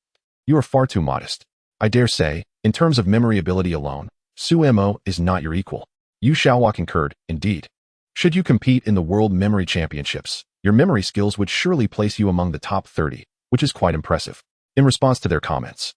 you are far too modest. I dare say, in terms of memory ability alone, Suemo is not your equal. Yu Xiaohua concurred, indeed. Should you compete in the World Memory Championships, your memory skills would surely place you among the top 30, which is quite impressive. In response to their comments,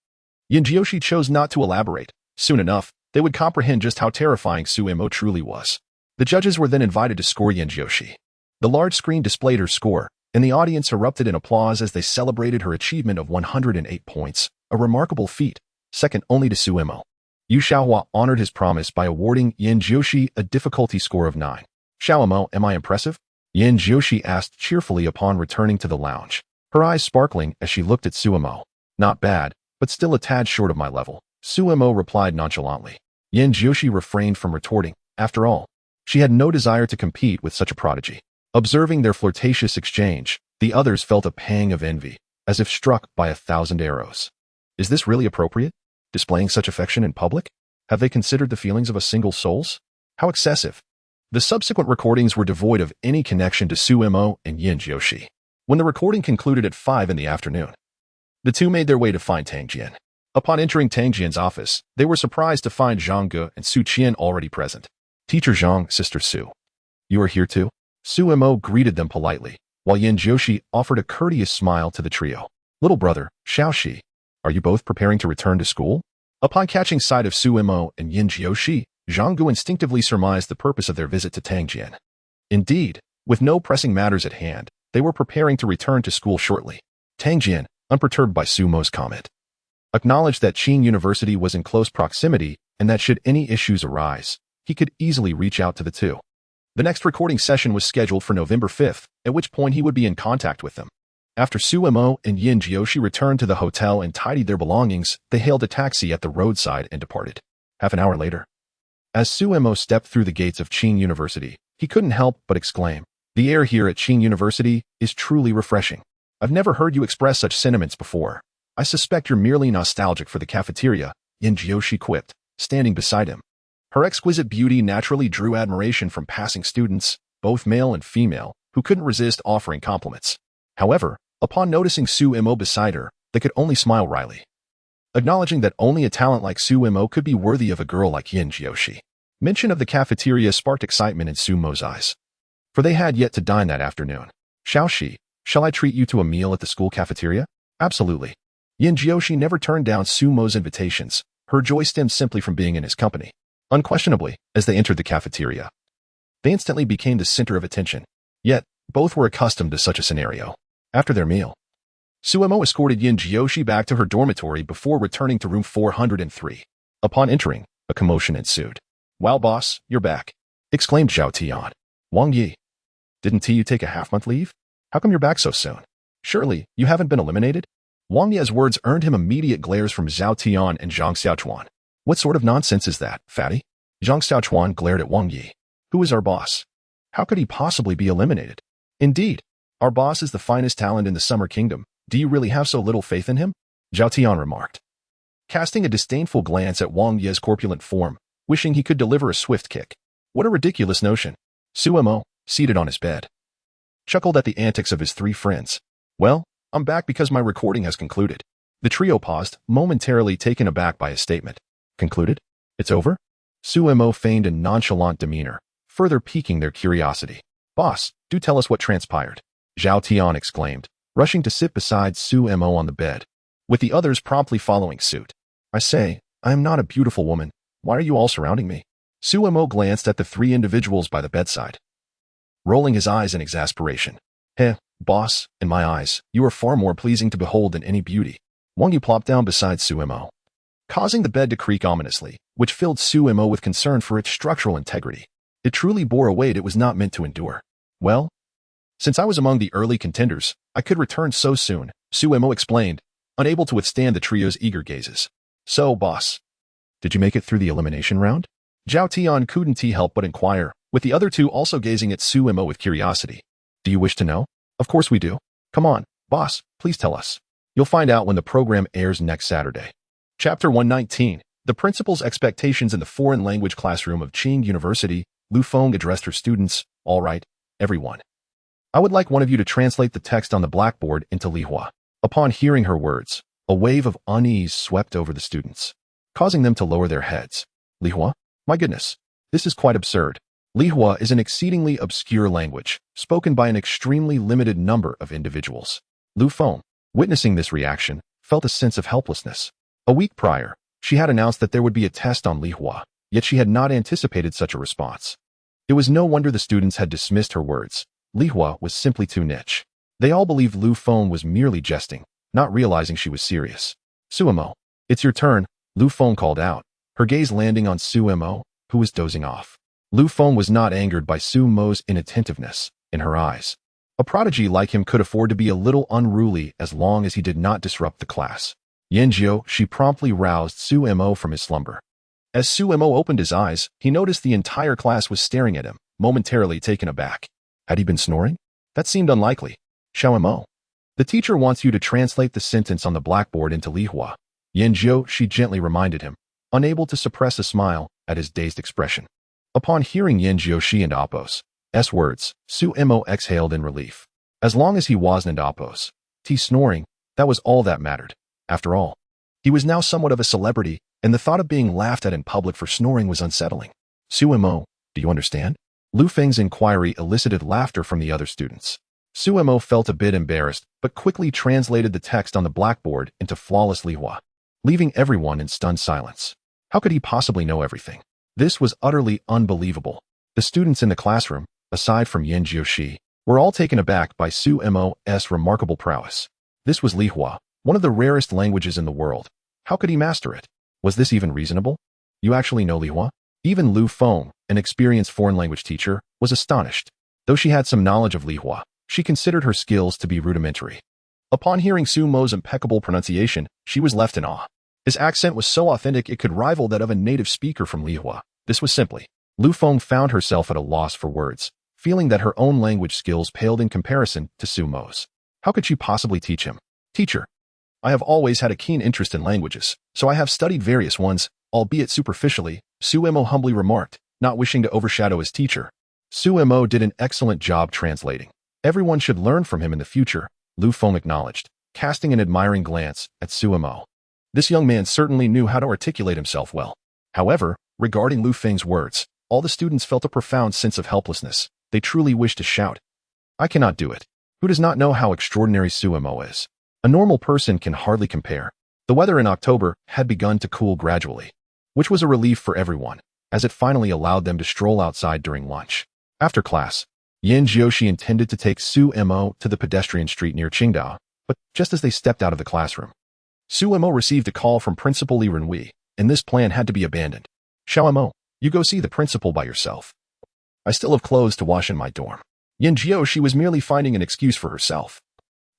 Yin Jiushi chose not to elaborate. Soon enough, they would comprehend just how terrifying Suemo truly was. The judges were then invited to score Yin Jiushi. The large screen displayed her score, and the audience erupted in applause as they celebrated her achievement of 108 points, a remarkable feat, second only to Suemo. Yu Xiaohua honored his promise by awarding Yin Jiushi a difficulty score of 9. Xiaomo, am I impressive? Yin Jiushi asked cheerfully upon returning to the lounge, her eyes sparkling as she looked at Suemo. Not bad, but still a tad short of my level, Suemo replied nonchalantly. Yin Jiushi refrained from retorting. After all, she had no desire to compete with such a prodigy. Observing their flirtatious exchange, the others felt a pang of envy, as if struck by 1,000 arrows. Is this really appropriate? Displaying such affection in public? Have they considered the feelings of a single souls? How excessive. The subsequent recordings were devoid of any connection to Suemo and Yin Jiushi. When the recording concluded at 5 in the afternoon, the two made their way to find Tang Jian. Upon entering Tang Jian's office, they were surprised to find Zhang Ge and Su Qian already present. Teacher Zhang, Sister Su. You are here too? Suemo greeted them politely, while Yin Jiushi offered a courteous smile to the trio. Little brother, Xiaoxi, are you both preparing to return to school? Upon catching sight of Suemo and Yin Jiushi, Zhang Ge instinctively surmised the purpose of their visit to Tang Jian. Indeed, with no pressing matters at hand, they were preparing to return to school shortly. Tang Jian, unperturbed by Suemo's comment, acknowledged that Qing University was in close proximity and that should any issues arise, he could easily reach out to the two. The next recording session was scheduled for November 5th, at which point he would be in contact with them. After Suemo and Yin Jiushi returned to the hotel and tidied their belongings, they hailed a taxi at the roadside and departed. Half an hour later, as Suemo stepped through the gates of Qing University, he couldn't help but exclaim, the air here at Qing University is truly refreshing. I've never heard you express such sentiments before. I suspect you're merely nostalgic for the cafeteria, Yin Jiushi quipped, standing beside him. Her exquisite beauty naturally drew admiration from passing students, both male and female, who couldn't resist offering compliments. However, upon noticing Suemo beside her, they could only smile wryly, acknowledging that only a talent like Suemo could be worthy of a girl like Yin Jiushi. Mention of the cafeteria sparked excitement in Suemo's eyes, for they had yet to dine that afternoon. Xiaoxi, shall I treat you to a meal at the school cafeteria? Absolutely. Yin Jiushi never turned down Suemo's invitations. Her joy stemmed simply from being in his company. Unquestionably, as they entered the cafeteria, they instantly became the center of attention. Yet, both were accustomed to such a scenario. After their meal, Suemo escorted Yin Jiushi back to her dormitory before returning to room 403. Upon entering, a commotion ensued. Wow, boss, you're back, exclaimed Zhao Tian. Wang Yi, didn't you take a half-month leave? How come you're back so soon? Surely, you haven't been eliminated? Wang Yi's words earned him immediate glares from Zhao Tian and Zhang Xiaochuan. What sort of nonsense is that, fatty? Zhang Xiaochuan glared at Wang Yi. Who is our boss? How could he possibly be eliminated? Indeed, our boss is the finest talent in the Summer Kingdom. Do you really have so little faith in him? Zhao Tian remarked, casting a disdainful glance at Wang Ye's corpulent form, wishing he could deliver a swift kick. What a ridiculous notion. Su Mo, seated on his bed, chuckled at the antics of his three friends. Well, I'm back because my recording has concluded. The trio paused, momentarily taken aback by his statement. Concluded? It's over? Su Mo feigned a nonchalant demeanor, further piquing their curiosity. Boss, do tell us what transpired. Zhao Tian exclaimed, rushing to sit beside Su Mo on the bed, with the others promptly following suit. I say, I am not a beautiful woman. Why are you all surrounding me? Su Mo glanced at the three individuals by the bedside, rolling his eyes in exasperation. Boss, in my eyes, you are far more pleasing to behold than any beauty. Wang Yu plopped down beside Su Mo, causing the bed to creak ominously, which filled Su Mo with concern for its structural integrity. It truly bore a weight it was not meant to endure. Well, since I was among the early contenders, I could return so soon, Su Mo explained, unable to withstand the trio's eager gazes. So, boss, did you make it through the elimination round? Zhao Tian couldn't help but inquire, with the other two also gazing at Su Mo with curiosity. Do you wish to know? Of course we do. Come on, boss, please tell us. You'll find out when the program airs next Saturday. Chapter 119. The principal's expectations in the foreign language classroom of Qing University. Lu Feng addressed her students. All right, everyone. I would like one of you to translate the text on the blackboard into Lihua. Upon hearing her words, a wave of unease swept over the students, causing them to lower their heads. Lihua? My goodness, this is quite absurd. Lihua is an exceedingly obscure language, spoken by an extremely limited number of individuals. Lu Feng, witnessing this reaction, felt a sense of helplessness. A week prior, she had announced that there would be a test on Lihua, yet she had not anticipated such a response. It was no wonder the students had dismissed her words. Lihua was simply too niche. They all believed Lu Feng was merely jesting, not realizing she was serious. Su Mo, it's your turn, Lu Feng called out, her gaze landing on Su Mo, who was dozing off. Lu Feng was not angered by Su Mo's inattentiveness in her eyes. A prodigy like him could afford to be a little unruly as long as he did not disrupt the class. Yanjiu, she promptly roused Su Mo from his slumber. As Su Mo opened his eyes, he noticed the entire class was staring at him, momentarily taken aback. Had he been snoring? That seemed unlikely. Xiao Mo, the teacher wants you to translate the sentence on the blackboard into Lihua. Yanjiu, she gently reminded him, unable to suppress a smile at his dazed expression. Upon hearing Yanjiu Shi and Apos' words, Su Mo exhaled in relief. As long as he wasn't Apos' snoring, that was all that mattered. After all, he was now somewhat of a celebrity, and the thought of being laughed at in public for snoring was unsettling. Su Mo, do you understand? Lu Feng's inquiry elicited laughter from the other students. Su Mo felt a bit embarrassed, but quickly translated the text on the blackboard into flawless Lihua, leaving everyone in stunned silence. How could he possibly know everything? This was utterly unbelievable. The students in the classroom, aside from Yanjiu Shi, were all taken aback by Su Mo's remarkable prowess. This was Lihua, one of the rarest languages in the world. How could he master it? Was this even reasonable? You actually know Lihua? Even Lu Feng, an experienced foreign language teacher, was astonished. Though she had some knowledge of Lihua, she considered her skills to be rudimentary. Upon hearing Su Mo's impeccable pronunciation, she was left in awe. His accent was so authentic it could rival that of a native speaker from Lihua. This was simply. Lu Feng found herself at a loss for words, feeling that her own language skills paled in comparison to Su Mo's. How could she possibly teach him? Teacher, I have always had a keen interest in languages, so I have studied various ones, albeit superficially, Su Mo humbly remarked, not wishing to overshadow his teacher. Su Mo did an excellent job translating. Everyone should learn from him in the future, Lu Feng acknowledged, casting an admiring glance at Su Mo. This young man certainly knew how to articulate himself well. However, regarding Lu Feng's words, all the students felt a profound sense of helplessness. They truly wished to shout, I cannot do it. Who does not know how extraordinary Su Mo is? A normal person can hardly compare. The weather in October had begun to cool gradually, which was a relief for everyone, as it finally allowed them to stroll outside during lunch. After class, Yan Jiushi intended to take Su Mo to the pedestrian street near Qingdao, but just as they stepped out of the classroom, Su Mo received a call from Principal Li Renwei, and this plan had to be abandoned. Xiao Mo, you go see the principal by yourself. I still have clothes to wash in my dorm. Yan Jiushi was merely finding an excuse for herself,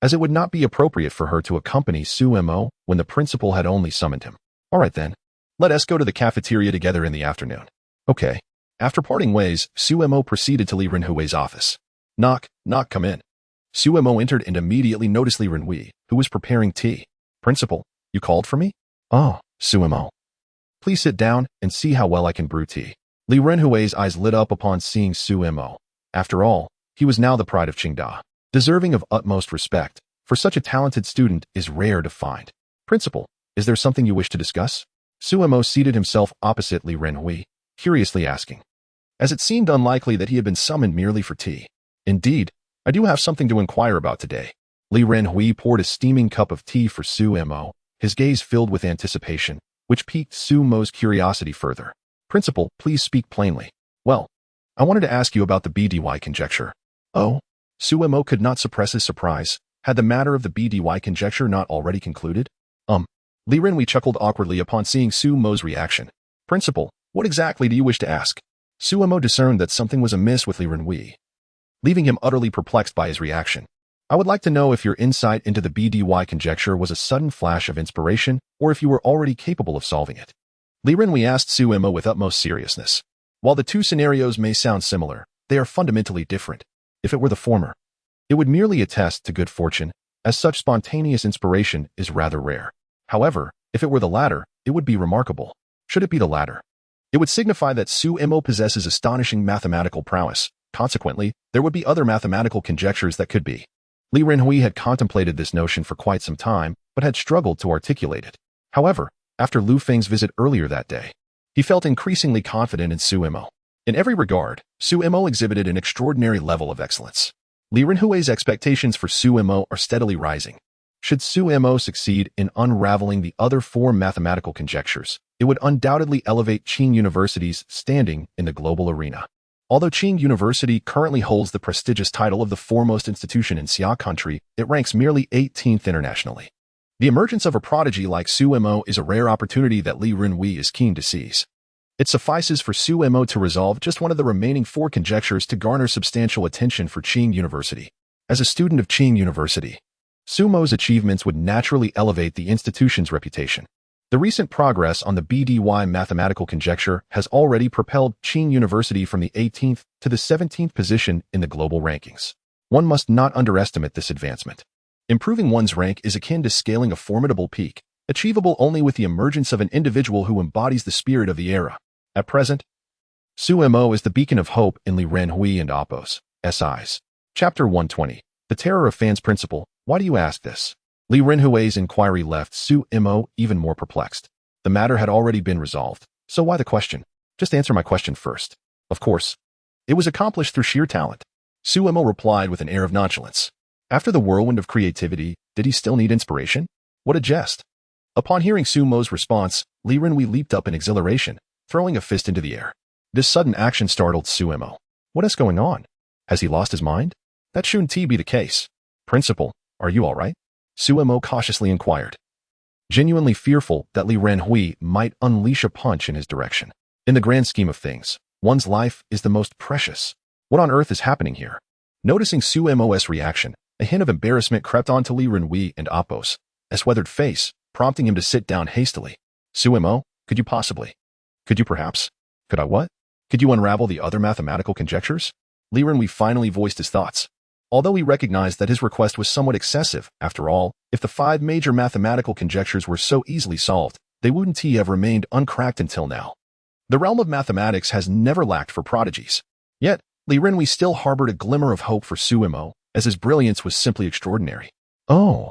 as it would not be appropriate for her to accompany Su Mo when the principal had only summoned him. All right then, let us go to the cafeteria together in the afternoon. Okay. After parting ways, Su Mo proceeded to Li Renhui's office. Knock, knock, come in. Suemo entered and immediately noticed Li Renhui, who was preparing tea. Principal, you called for me? Oh, Suemo. Please sit down and see how well I can brew tea. Li Renhui's eyes lit up upon seeing Suemo. After all, he was now the pride of Qingda, deserving of utmost respect, for such a talented student is rare to find. Principal, is there something you wish to discuss? Suemo seated himself opposite Li Renhui, curiously asking, as it seemed unlikely that he had been summoned merely for tea. Indeed, I do have something to inquire about today. Li Renhui poured a steaming cup of tea for Suemo, his gaze filled with anticipation, which piqued Suemo's curiosity further. Principal, please speak plainly. Well, I wanted to ask you about the BDY conjecture. Oh? Suemo could not suppress his surprise. Had the matter of the BDY conjecture not already concluded? Li Renhui chuckled awkwardly upon seeing Suemo's reaction. Principal, what exactly do you wish to ask? Suemo discerned that something was amiss with Li Renhui, leaving him utterly perplexed by his reaction. I would like to know if your insight into the BDY conjecture was a sudden flash of inspiration, or if you were already capable of solving it. Li Renhui asked Suemo with utmost seriousness. While the two scenarios may sound similar, they are fundamentally different. If it were the former, it would merely attest to good fortune, as such spontaneous inspiration is rather rare. However, if it were the latter, it would be remarkable. Should it be the latter, it would signify that Suemo possesses astonishing mathematical prowess. Consequently, there would be other mathematical conjectures that could be. Li Renhui had contemplated this notion for quite some time, but had struggled to articulate it. However, after Lu Feng's visit earlier that day, he felt increasingly confident in Suemo. In every regard, Suemo exhibited an extraordinary level of excellence. Li Renhui's expectations for Suemo are steadily rising. Should Suemo succeed in unraveling the other four mathematical conjectures, it would undoubtedly elevate Qing University's standing in the global arena. Although Qing University currently holds the prestigious title of the foremost institution in Xia country, it ranks merely 18th internationally. The emergence of a prodigy like Suemo is a rare opportunity that Li Renhui is keen to seize. It suffices for Suemo to resolve just one of the remaining four conjectures to garner substantial attention for Qing University. As a student of Qing University, Suemo's achievements would naturally elevate the institution's reputation. The recent progress on the BDY mathematical conjecture has already propelled Qing University from the 18th to the 17th position in the global rankings. One must not underestimate this advancement. Improving one's rank is akin to scaling a formidable peak, achievable only with the emergence of an individual who embodies the spirit of the era. At present, Suemo is the beacon of hope in Li Renhui and Appo's eyes. Chapter 120. The Terror of Fans Principle. Why do you ask this? Li Renhui's inquiry left Suemo even more perplexed. The matter had already been resolved, so why the question? Just answer my question first. Of course. It was accomplished through sheer talent. Suemo replied with an air of nonchalance. After the whirlwind of creativity, did he still need inspiration? What a jest. Upon hearing Suemo's response, Li Renhui leaped up in exhilaration, throwing a fist into the air. This sudden action startled Suemo. What is going on? Has he lost his mind? That shouldn't be the case. Principal, are you all right? Suemo cautiously inquired, genuinely fearful that Li Renhui might unleash a punch in his direction. In the grand scheme of things, one's life is the most precious. What on earth is happening here? Noticing Suemo's reaction, a hint of embarrassment crept onto Li Renhui and Appo's weathered face, prompting him to sit down hastily. Suemo, could you unravel the other mathematical conjectures? Li Renhui finally voiced his thoughts. Although he recognized that his request was somewhat excessive, after all, if the five major mathematical conjectures were so easily solved, they wouldn't have remained uncracked until now. The realm of mathematics has never lacked for prodigies. Yet, Li Renhui still harbored a glimmer of hope for Suemo, as his brilliance was simply extraordinary. Oh,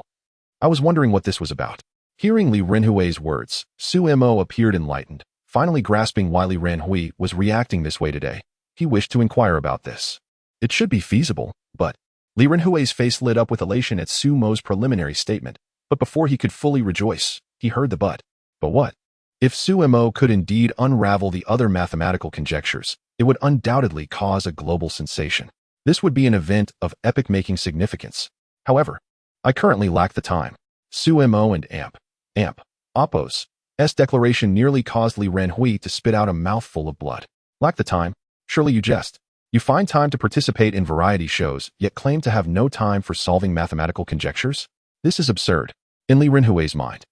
I was wondering what this was about. Hearing Li Renhui's words, Suemo appeared enlightened, finally grasping why Li Renhui was reacting this way today. He wished to inquire about this. It should be feasible, but Li Renhui's face lit up with elation at Suemo's preliminary statement, but before he could fully rejoice, he heard the but. But what? If Suemo could indeed unravel the other mathematical conjectures, it would undoubtedly cause a global sensation. This would be an event of epoch-making significance. However, I currently lack the time. Suemo and Appo's declaration nearly caused Li Renhui to spit out a mouthful of blood. Lack the time? Surely you jest. You find time to participate in variety shows, yet claim to have no time for solving mathematical conjectures? This is absurd. In Li Renhui's mind,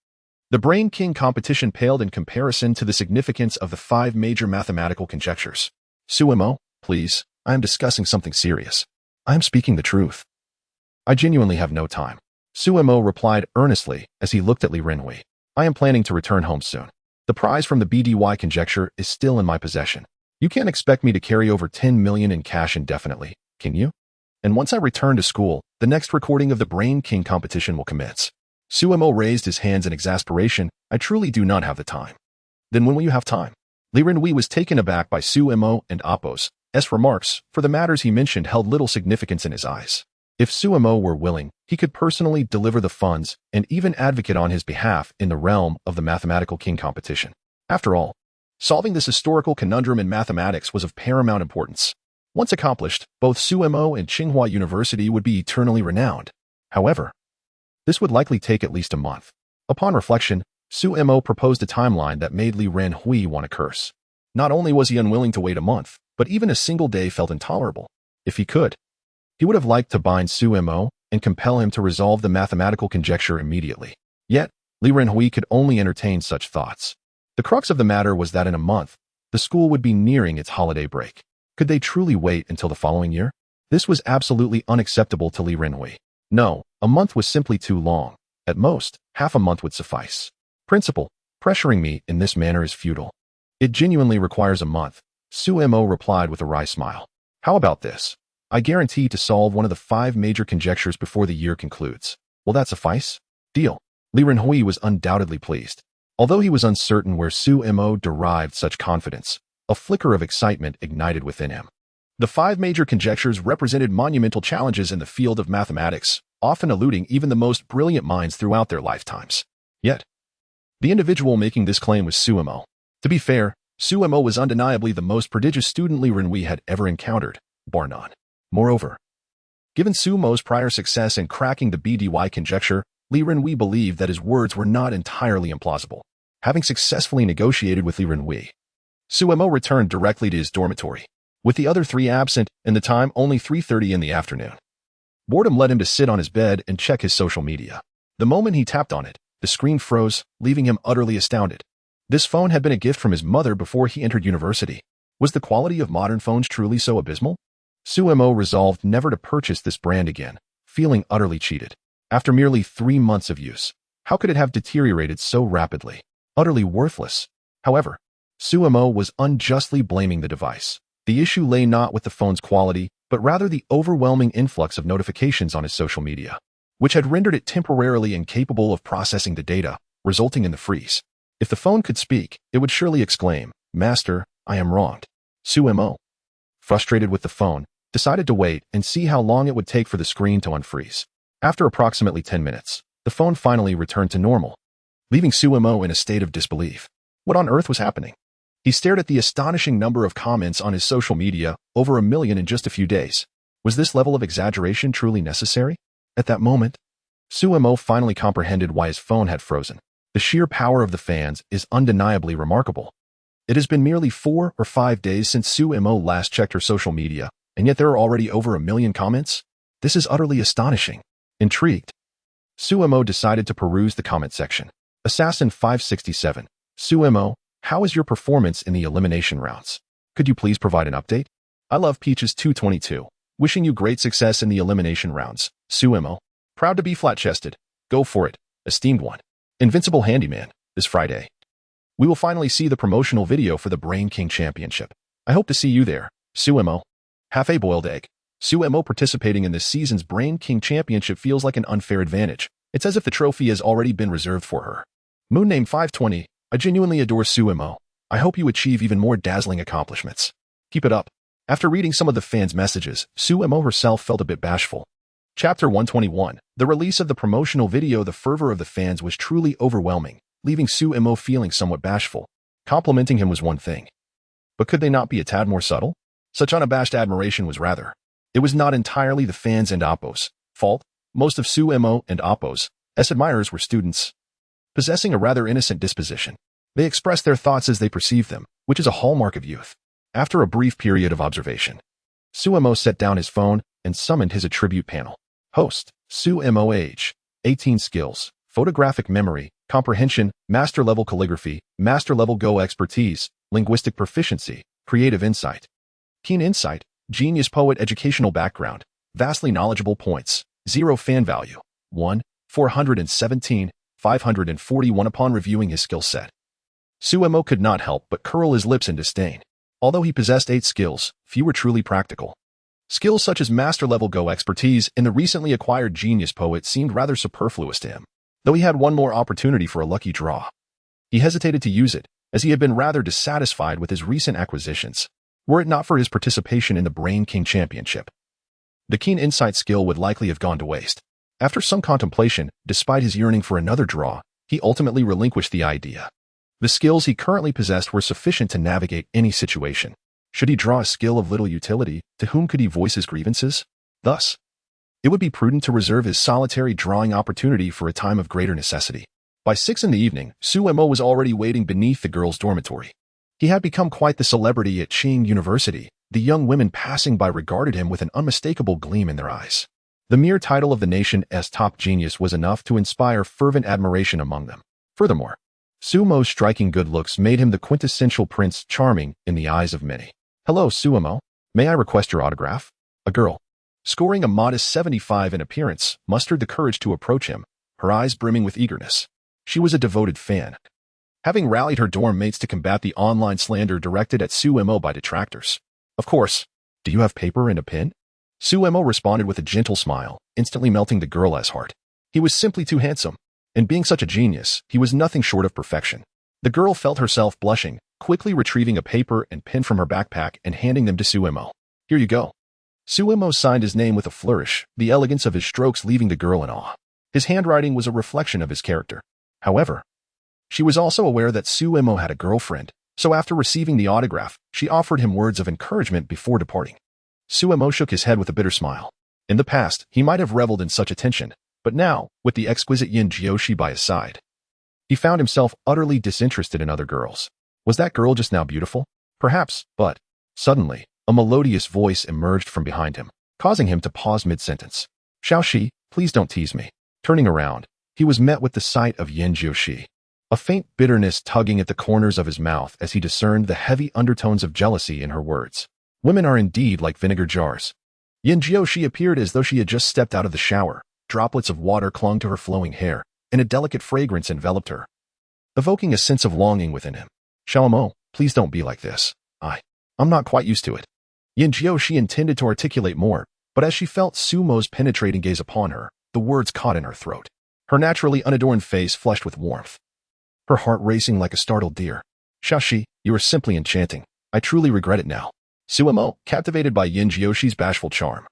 the Brain King competition paled in comparison to the significance of the five major mathematical conjectures. Suemo, please, I am discussing something serious. I am speaking the truth. I genuinely have no time. Suemo replied earnestly as he looked at Li Renhui. I am planning to return home soon. The prize from the BDY conjecture is still in my possession. You can't expect me to carry over 10 million in cash indefinitely, can you? And once I return to school, the next recording of the Brain King competition will commence. Suemo raised his hands in exasperation. I truly do not have the time. Then when will you have time? Li Renhui was taken aback by Suemo and Appo's remarks, for the matters he mentioned held little significance in his eyes. If Suemo were willing, he could personally deliver the funds and even advocate on his behalf in the realm of the Mathematical King competition. After all, solving this historical conundrum in mathematics was of paramount importance. Once accomplished, both Suemo and Tsinghua University would be eternally renowned. However, this would likely take at least a month. Upon reflection, Suemo proposed a timeline that made Li Renhui want to curse. Not only was he unwilling to wait a month, but even a single day felt intolerable. If he could, he would have liked to bind Suemo and compel him to resolve the mathematical conjecture immediately. Yet, Li Renhui could only entertain such thoughts. The crux of the matter was that in a month, the school would be nearing its holiday break. Could they truly wait until the following year? This was absolutely unacceptable to Li Renhui. No, a month was simply too long. At most, half a month would suffice. Principal, pressuring me in this manner is futile. It genuinely requires a month, Suemo replied with a wry smile. How about this? I guarantee to solve one of the 5 major conjectures before the year concludes. Will that suffice? Deal. Li Renhui was undoubtedly pleased. Although he was uncertain where Suemo derived such confidence, a flicker of excitement ignited within him. The 5 major conjectures represented monumental challenges in the field of mathematics, often eluding even the most brilliant minds throughout their lifetimes. Yet, the individual making this claim was Suemo. To be fair, Suemo was undeniably the most prodigious student Li Renhui had ever encountered, bar none. Moreover, given Suemo's prior success in cracking the BDY conjecture, Li Renhui believed that his words were not entirely implausible. Having successfully negotiated with Li Renhui, Suemo returned directly to his dormitory, with the other 3 absent and the time only 3:30 in the afternoon. Boredom led him to sit on his bed and check his social media. The moment he tapped on it, the screen froze, leaving him utterly astounded. This phone had been a gift from his mother before he entered university. Was the quality of modern phones truly so abysmal? Suemo resolved never to purchase this brand again, feeling utterly cheated. After merely 3 months of use, how could it have deteriorated so rapidly? Utterly worthless. However, Suemo was unjustly blaming the device. The issue lay not with the phone's quality, but rather the overwhelming influx of notifications on his social media, which had rendered it temporarily incapable of processing the data, resulting in the freeze. If the phone could speak, it would surely exclaim, "Master, I am wronged." Suemo, frustrated with the phone, decided to wait and see how long it would take for the screen to unfreeze. After approximately 10 minutes, the phone finally returned to normal, leaving Suemo in a state of disbelief. What on earth was happening? He stared at the astonishing number of comments on his social media, over 1 million in just a few days. Was this level of exaggeration truly necessary? At that moment, Suemo finally comprehended why his phone had frozen. The sheer power of the fans is undeniably remarkable. It has been merely 4 or 5 days since Suemo last checked her social media, and yet there are already over 1 million comments? This is utterly astonishing. Intrigued, Suemo decided to peruse the comment section. Assassin 567. Suemo, how is your performance in the elimination rounds? Could you please provide an update? I love Peaches 222. Wishing you great success in the elimination rounds. Suemo. Proud to be flat-chested. Go for it. Esteemed one. Invincible Handyman. This Friday, we will finally see the promotional video for the Brain King Championship. I hope to see you there. Suemo. Half a boiled egg. Suemo participating in this season's Brain King Championship feels like an unfair advantage. It's as if the trophy has already been reserved for her. Moonname 520. I genuinely adore Suemo. I hope you achieve even more dazzling accomplishments. Keep it up. After reading some of the fans' messages, Suemo herself felt a bit bashful. Chapter 121. The release of the promotional video. The fervor of the fans was truly overwhelming, leaving Suemo feeling somewhat bashful. Complimenting him was one thing, but could they not be a tad more subtle? Such unabashed admiration was rather. It was not entirely the fans and Appo's fault. Most of Suemo and Appo's admirers were students, possessing a rather innocent disposition. They expressed their thoughts as they perceived them, which is a hallmark of youth. After a brief period of observation, Suemo set down his phone and summoned his attribute panel. Host, Suemo. Age, 18. Skills, photographic memory, comprehension, master-level calligraphy, master-level Go expertise, linguistic proficiency, creative insight, keen insight, genius poet. Educational background, Vastly knowledgeable points. 0 fan value. 1. 417, 541 upon reviewing his skill set. Suemo could not help but curl his lips in disdain. Although he possessed 8 skills, few were truly practical. Skills such as master-level Go expertise in the recently acquired genius poet seemed rather superfluous to him, though he had one more opportunity for a lucky draw. He hesitated to use it, as he had been rather dissatisfied with his recent acquisitions, were it not for his participation in the Brain King Championship. The keen insight skill would likely have gone to waste. After some contemplation, despite his yearning for another draw, he ultimately relinquished the idea. The skills he currently possessed were sufficient to navigate any situation. Should he draw a skill of little utility, to whom could he voice his grievances? Thus, it would be prudent to reserve his solitary drawing opportunity for a time of greater necessity. By 6 in the evening, Suemo was already waiting beneath the girls' dormitory. He had become quite the celebrity at Qing University. The young women passing by regarded him with an unmistakable gleam in their eyes. The mere title of the nation's top genius was enough to inspire fervent admiration among them. Furthermore, Suemo's striking good looks made him the quintessential prince charming in the eyes of many. "Hello, Suemo. May I request your autograph?" A girl, scoring a modest 75 in appearance, mustered the courage to approach him, her eyes brimming with eagerness. She was a devoted fan, having rallied her dorm mates to combat the online slander directed at Suemo by detractors. "Of course. Do you have paper and a pen?" Suemo responded with a gentle smile, instantly melting the girl's heart. He was simply too handsome, and being such a genius, he was nothing short of perfection. The girl felt herself blushing, quickly retrieving a paper and pen from her backpack and handing them to Suemo. "Here you go." Suemo signed his name with a flourish, the elegance of his strokes leaving the girl in awe. His handwriting was a reflection of his character. However, she was also aware that Suemo had a girlfriend, so after receiving the autograph, she offered him words of encouragement before departing. Suemo shook his head with a bitter smile. In the past, he might have reveled in such attention, but now, with the exquisite Yin Jiushi by his side, he found himself utterly disinterested in other girls. Was that girl just now beautiful? Perhaps, but suddenly, a melodious voice emerged from behind him, causing him to pause mid-sentence. "Xiaoxi, please don't tease me." Turning around, he was met with the sight of Yin Jiushi, a faint bitterness tugging at the corners of his mouth as he discerned the heavy undertones of jealousy in her words. Women are indeed like vinegar jars. Yin Jiushi appeared as though she had just stepped out of the shower. Droplets of water clung to her flowing hair, and a delicate fragrance enveloped her, evoking a sense of longing within him. "Xiaomo, please don't be like this. I'm not quite used to it." Yin Jiushi intended to articulate more, but as she felt Sumo's penetrating gaze upon her, the words caught in her throat. Her naturally unadorned face flushed with warmth, her heart racing like a startled deer. "Xiaoxi, you are simply enchanting. I truly regret it now." Suemo, captivated by Yin Jiushi's bashful charm,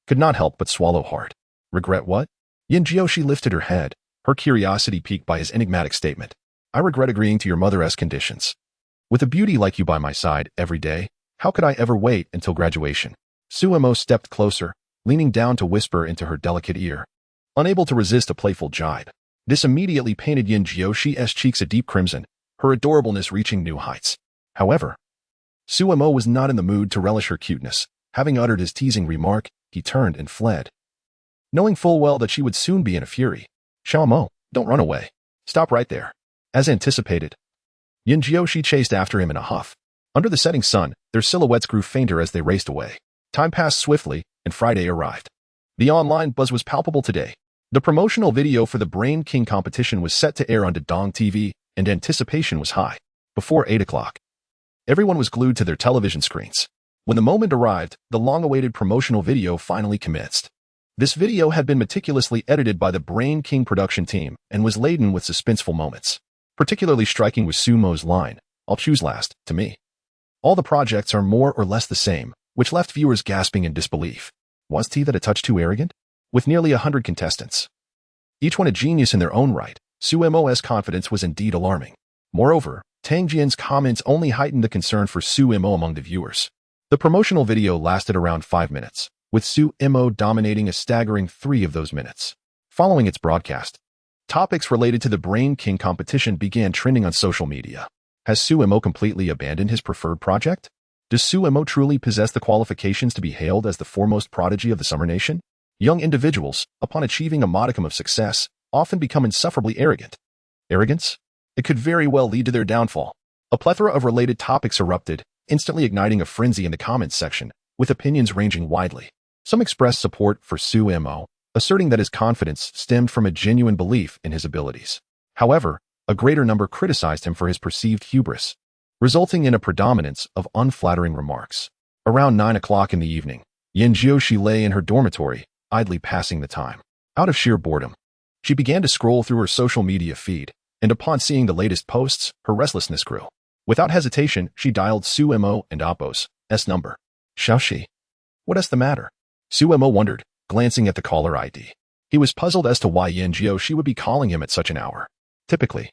could not help but swallow hard. "Regret what?" Yin Jiushi lifted her head, her curiosity piqued by his enigmatic statement. "I regret agreeing to your mother's conditions. With a beauty like you by my side every day, how could I ever wait until graduation?" Suemo stepped closer, leaning down to whisper into her delicate ear, unable to resist a playful jibe. This immediately painted Yin Jiushi's cheeks a deep crimson, her adorableness reaching new heights. However, Suemo was not in the mood to relish her cuteness. Having uttered his teasing remark, he turned and fled, knowing full well that she would soon be in a fury. "Xiaomo, don't run away. Stop right there." As anticipated, Yin Jiushi chased after him in a huff. Under the setting sun, their silhouettes grew fainter as they raced away. Time passed swiftly, and Friday arrived. The online buzz was palpable today. The promotional video for the Brain King competition was set to air on Dadong TV, and anticipation was high. Before 8 o'clock, everyone was glued to their television screens. When the moment arrived, the long-awaited promotional video finally commenced. This video had been meticulously edited by the Brain King production team and was laden with suspenseful moments. Particularly striking was Sumo's line, "I'll choose last, to me." All the projects are more or less the same, which left viewers gasping in disbelief. Was that a touch too arrogant? With nearly 100 contestants, each one a genius in their own right, Suemo's confidence was indeed alarming. Moreover, Tang Jian's comments only heightened the concern for Suemo among the viewers. The promotional video lasted around 5 minutes, with Suemo dominating a staggering 3 of those minutes. Following its broadcast, topics related to the Brain King competition began trending on social media. Has Suemo completely abandoned his preferred project? Does Suemo truly possess the qualifications to be hailed as the foremost prodigy of the Summer Nation? Young individuals, upon achieving a modicum of success, often become insufferably arrogant. Arrogance? It could very well lead to their downfall. A plethora of related topics erupted, instantly igniting a frenzy in the comments section, with opinions ranging widely. Some expressed support for Su Mo, asserting that his confidence stemmed from a genuine belief in his abilities. However, a greater number criticized him for his perceived hubris, resulting in a predominance of unflattering remarks. Around 9 o'clock in the evening, Yin Jiushi lay in her dormitory, idly passing the time. Out of sheer boredom, she began to scroll through her social media feed, and upon seeing the latest posts, her restlessness grew. Without hesitation, she dialed Su Mo and Appo's number. Xiaoxi. What is the matter? Su Mo wondered, glancing at the caller ID. He was puzzled as to why Yin Jiushi would be calling him at such an hour. Typically,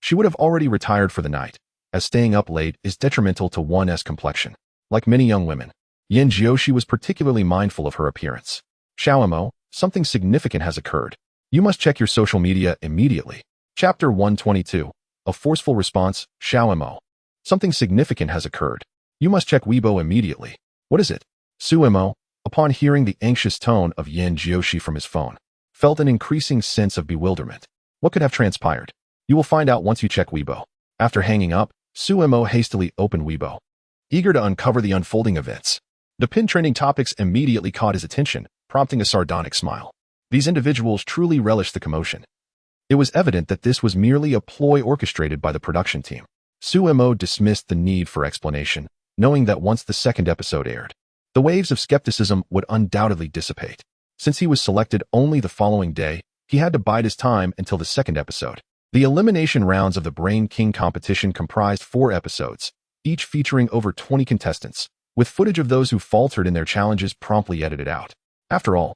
she would have already retired for the night, as staying up late is detrimental to one's complexion. Like many young women, Yin Jiushi was particularly mindful of her appearance. Xiao Mo, something significant has occurred. You must check your social media immediately. Chapter 122. A forceful response. Xiao Mo. Something significant has occurred. You must check Weibo immediately. What is it? Su Mo, upon hearing the anxious tone of Yin Jiushi from his phone, felt an increasing sense of bewilderment. What could have transpired? You will find out once you check Weibo. After hanging up, Su Mo hastily opened Weibo, eager to uncover the unfolding events. The pin trending topics immediately caught his attention, prompting a sardonic smile. These individuals truly relished the commotion. It was evident that this was merely a ploy orchestrated by the production team. Su Mo dismissed the need for explanation, knowing that once the second episode aired, the waves of skepticism would undoubtedly dissipate. Since he was selected only the following day, he had to bide his time until the second episode. The elimination rounds of the Brain King competition comprised 4 episodes, each featuring over 20 contestants, with footage of those who faltered in their challenges promptly edited out. After all,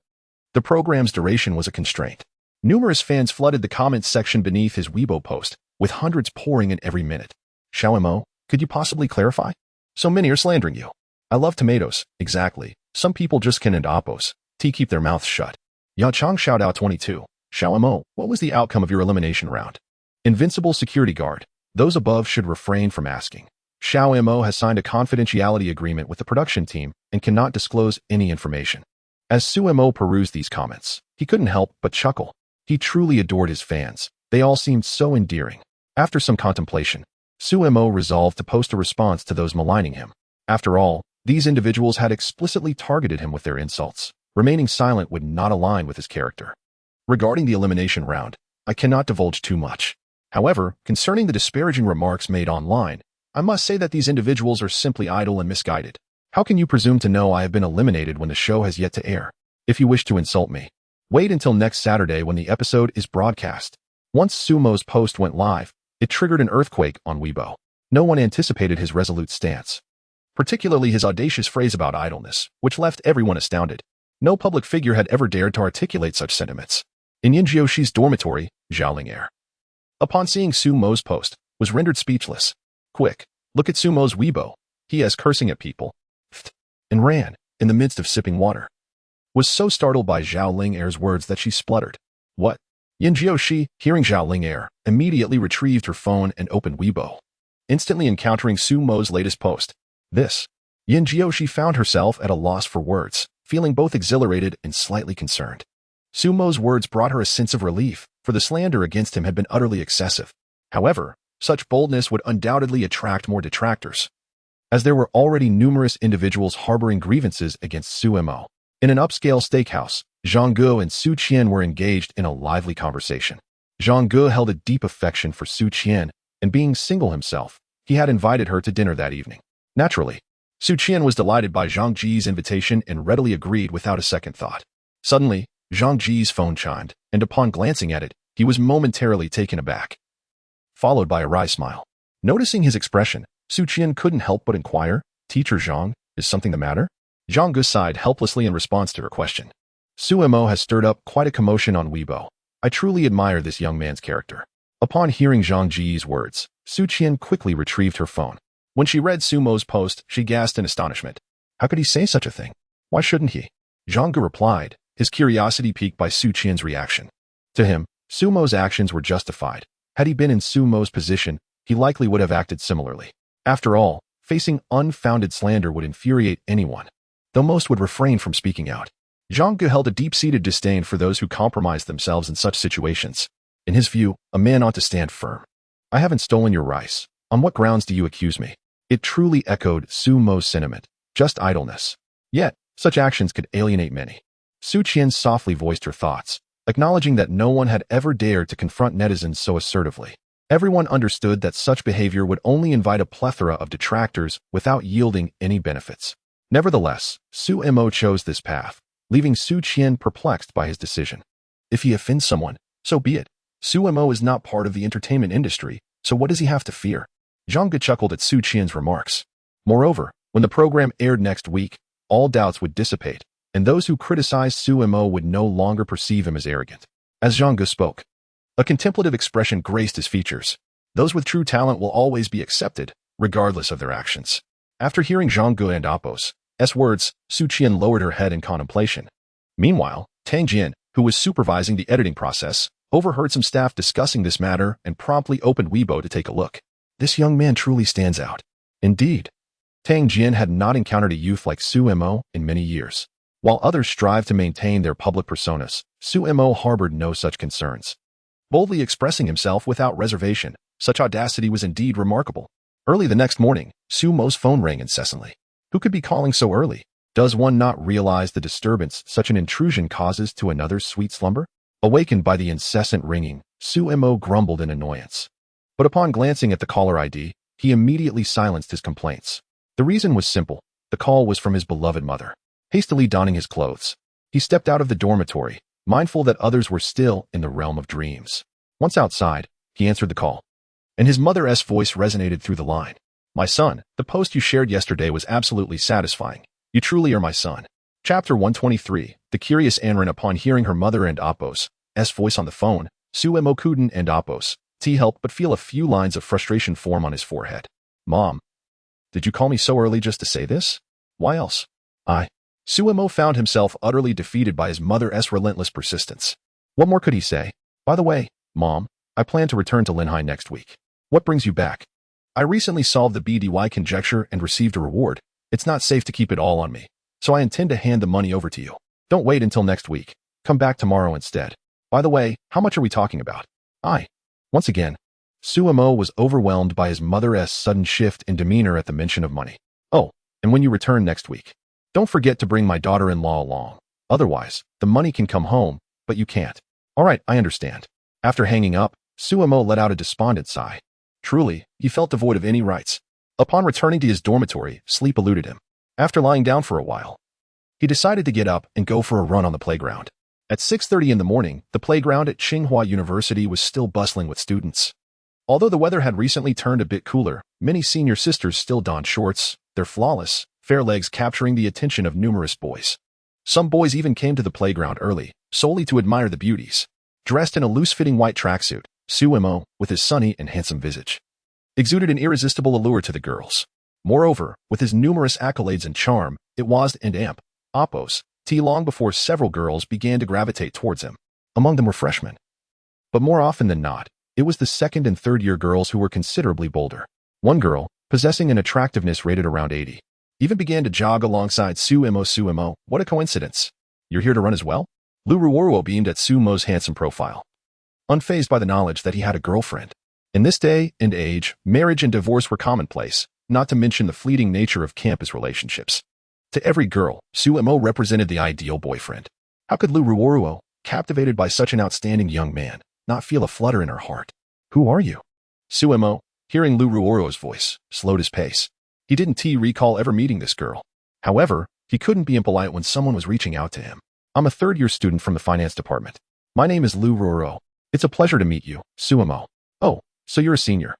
the program's duration was a constraint. Numerous fans flooded the comments section beneath his Weibo post, with hundreds pouring in every minute. Xiao Mo, could you possibly clarify? So many are slandering you. I love tomatoes, exactly. Some people just can't Appos. Keep their mouths shut. Ya Chang shout out 22. Xiao Mo, what was the outcome of your elimination round? Invincible security guard. Those above should refrain from asking. Xiao Mo has signed a confidentiality agreement with the production team and cannot disclose any information. As Su Mo perused these comments, he couldn't help but chuckle. He truly adored his fans. They all seemed so endearing. After some contemplation, Su Mo resolved to post a response to those maligning him. After all, these individuals had explicitly targeted him with their insults. Remaining silent would not align with his character. Regarding the elimination round, I cannot divulge too much. However, concerning the disparaging remarks made online, I must say that these individuals are simply idle and misguided. How can you presume to know I have been eliminated when the show has yet to air? If you wish to insult me, wait until next Saturday when the episode is broadcast. Once Sumo's post went live, it triggered an earthquake on Weibo. No one anticipated his resolute stance, particularly his audacious phrase about idleness, which left everyone astounded. No public figure had ever dared to articulate such sentiments. In Yin Jiushi's dormitory, Zhaoling Air, upon seeing Sumo's post, was rendered speechless. Quick, look at Sumo's Weibo. He is cursing at people. And ran, in the midst of sipping water. Was so startled by Zhao Ling'er's words that she spluttered. What? Yin Jiushi, hearing Zhao Ling'er, immediately retrieved her phone and opened Weibo, instantly encountering Sumo's latest post. This. Yin Jiushi found herself at a loss for words, feeling both exhilarated and slightly concerned. Sumo's words brought her a sense of relief, for the slander against him had been utterly excessive. However, such boldness would undoubtedly attract more detractors, as there were already numerous individuals harboring grievances against Su Mo. In an upscale steakhouse, Zhang Ge and Su Qian were engaged in a lively conversation. Zhang Ge held a deep affection for Su Qian, and being single himself, he had invited her to dinner that evening. Naturally, Su Qian was delighted by Zhang Ji's invitation and readily agreed without a second thought. Suddenly, Zhang Ji's phone chimed, and upon glancing at it, he was momentarily taken aback, followed by a wry smile. Noticing his expression, Su Qian couldn't help but inquire, Teacher Zhang, is something the matter? Zhang Ge sighed helplessly in response to her question. Su Mo has stirred up quite a commotion on Weibo. I truly admire this young man's character. Upon hearing Zhang Ji's words, Su Qian quickly retrieved her phone. When she read Sumo's post, she gasped in astonishment. How could he say such a thing? Why shouldn't he? Zhang Ge replied, his curiosity piqued by Su Qian's reaction. To him, Sumo's actions were justified. Had he been in Sumo's position, he likely would have acted similarly. After all, facing unfounded slander would infuriate anyone, though most would refrain from speaking out. Zhang Ge held a deep-seated disdain for those who compromised themselves in such situations. In his view, a man ought to stand firm. I haven't stolen your rice. On what grounds do you accuse me? It truly echoed Sumo's sentiment, just idleness. Yet, Such actions could alienate many. Su Qian softly voiced her thoughts, acknowledging that no one had ever dared to confront netizens so assertively. Everyone understood that such behavior would only invite a plethora of detractors without yielding any benefits. Nevertheless, Su Mo chose this path, leaving Su Qian perplexed by his decision. If he offends someone, so be it. Su Mo is not part of the entertainment industry, so what does he have to fear? Zhang Ge chuckled at Su Qian's remarks. Moreover, when the program aired next week, all doubts would dissipate, and those who criticized Su Mo would no longer perceive him as arrogant. As Zhang Ge spoke, a contemplative expression graced his features. Those with true talent will always be accepted, regardless of their actions. After hearing Zhang Ge and Apos' words, Su Qian lowered her head in contemplation. Meanwhile, Tang Jian, who was supervising the editing process, overheard some staff discussing this matter and promptly opened Weibo to take a look. This young man truly stands out. Indeed. Tang Jian had not encountered a youth like Su Mo in many years. While others strived to maintain their public personas, Su Mo harbored no such concerns. Boldly expressing himself without reservation, such audacity was indeed remarkable. Early the next morning, Su Mo's phone rang incessantly. Who could be calling so early? Does one not realize the disturbance such an intrusion causes to another's sweet slumber? Awakened by the incessant ringing, Su Mo grumbled in annoyance. But upon glancing at the caller ID, he immediately silenced his complaints. The reason was simple. The call was from his beloved mother. Hastily donning his clothes, he stepped out of the dormitory, mindful that others were still in the realm of dreams. Once outside, he answered the call, and his mother's voice resonated through the line. My son, the post you shared yesterday was absolutely satisfying. You truly are my son. Chapter 123, The Curious Anran. Upon hearing her mother and Apos' voice on the phone, Su Mo couldn't and Apos' helped but feel a few lines of frustration form on his forehead. Mom, did you call me so early just to say this? Why else? Su Mo found himself utterly defeated by his mother's relentless persistence. What more could he say? By the way, Mom, I plan to return to Linhai next week. What brings you back? I recently solved the BDY conjecture and received a reward. It's not safe to keep it all on me, so I intend to hand the money over to you. Don't wait until next week. Come back tomorrow instead. By the way, how much are we talking about? Once again, Su Mo was overwhelmed by his mother's sudden shift in demeanor at the mention of money. Oh, and when you return next week, don't forget to bring my daughter-in-law along. Otherwise, the money can come home, but you can't. All right, I understand. After hanging up, Su Mo let out a despondent sigh. Truly, he felt devoid of any rights. Upon returning to his dormitory, sleep eluded him. After lying down for a while, he decided to get up and go for a run on the playground. At 6:30 in the morning, the playground at Tsinghua University was still bustling with students. Although the weather had recently turned a bit cooler, many senior sisters still donned shorts, their flawless, fair legs capturing the attention of numerous boys. Some boys even came to the playground early, solely to admire the beauties. Dressed in a loose-fitting white tracksuit, Su Mo, with his sunny and handsome visage, exuded an irresistible allure to the girls. Moreover, with his numerous accolades and charm, it was and amp, Apos, long before several girls began to gravitate towards him. Among them were freshmen. But more often than not, it was the second and third-year girls who were considerably bolder. One girl, possessing an attractiveness rated around 80, even began to jog alongside Su Mo. What a coincidence. You're here to run as well? Lu Ruoruo beamed at Su Mo's handsome profile, unfazed by the knowledge that he had a girlfriend. In this day and age, marriage and divorce were commonplace, not to mention the fleeting nature of campus relationships. To every girl, Su Mo represented the ideal boyfriend. How could Lu Ruoruo, captivated by such an outstanding young man, not feel a flutter in her heart? Who are you? Su Mo, hearing Lu Ruoruo's voice, slowed his pace. He didn't recall ever meeting this girl. However, he couldn't be impolite when someone was reaching out to him. I'm a third-year student from the finance department. My name is Lu Ruoruo. It's a pleasure to meet you, Su Mo. Oh, so you're a senior.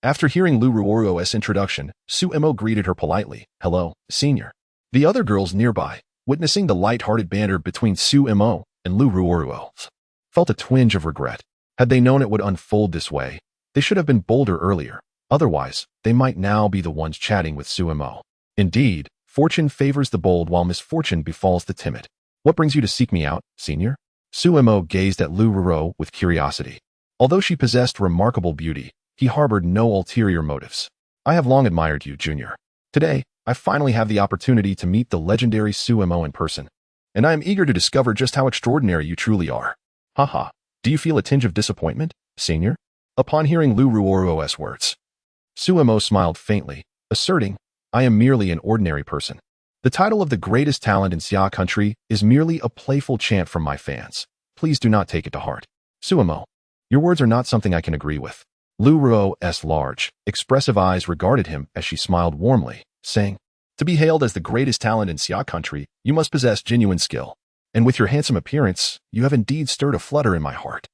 After hearing Lu Ruoruo's introduction, Su Mo greeted her politely. Hello, senior. The other girls nearby, witnessing the light-hearted banter between Su Mo and Lu Ruoruo, felt a twinge of regret. Had they known it would unfold this way, they should have been bolder earlier. Otherwise, they might now be the ones chatting with Su Mo. Indeed, fortune favors the bold while misfortune befalls the timid. What brings you to seek me out, senior? Su Mo gazed at Lu Ruoruo with curiosity. Although she possessed remarkable beauty, he harbored no ulterior motives. I have long admired you, junior. Today, I finally have the opportunity to meet the legendary Su Mo in person, and I am eager to discover just how extraordinary you truly are. Haha, do you feel a tinge of disappointment, senior? Upon hearing Lu Ruoruo's words, Su Mo smiled faintly, asserting, I am merely an ordinary person. The title of the greatest talent in Xia country is merely a playful chant from my fans. Please do not take it to heart. Suemo, your words are not something I can agree with. Lu Ruo's large, expressive eyes regarded him as she smiled warmly, saying, to be hailed as the greatest talent in Xia country, you must possess genuine skill. And with your handsome appearance, you have indeed stirred a flutter in my heart.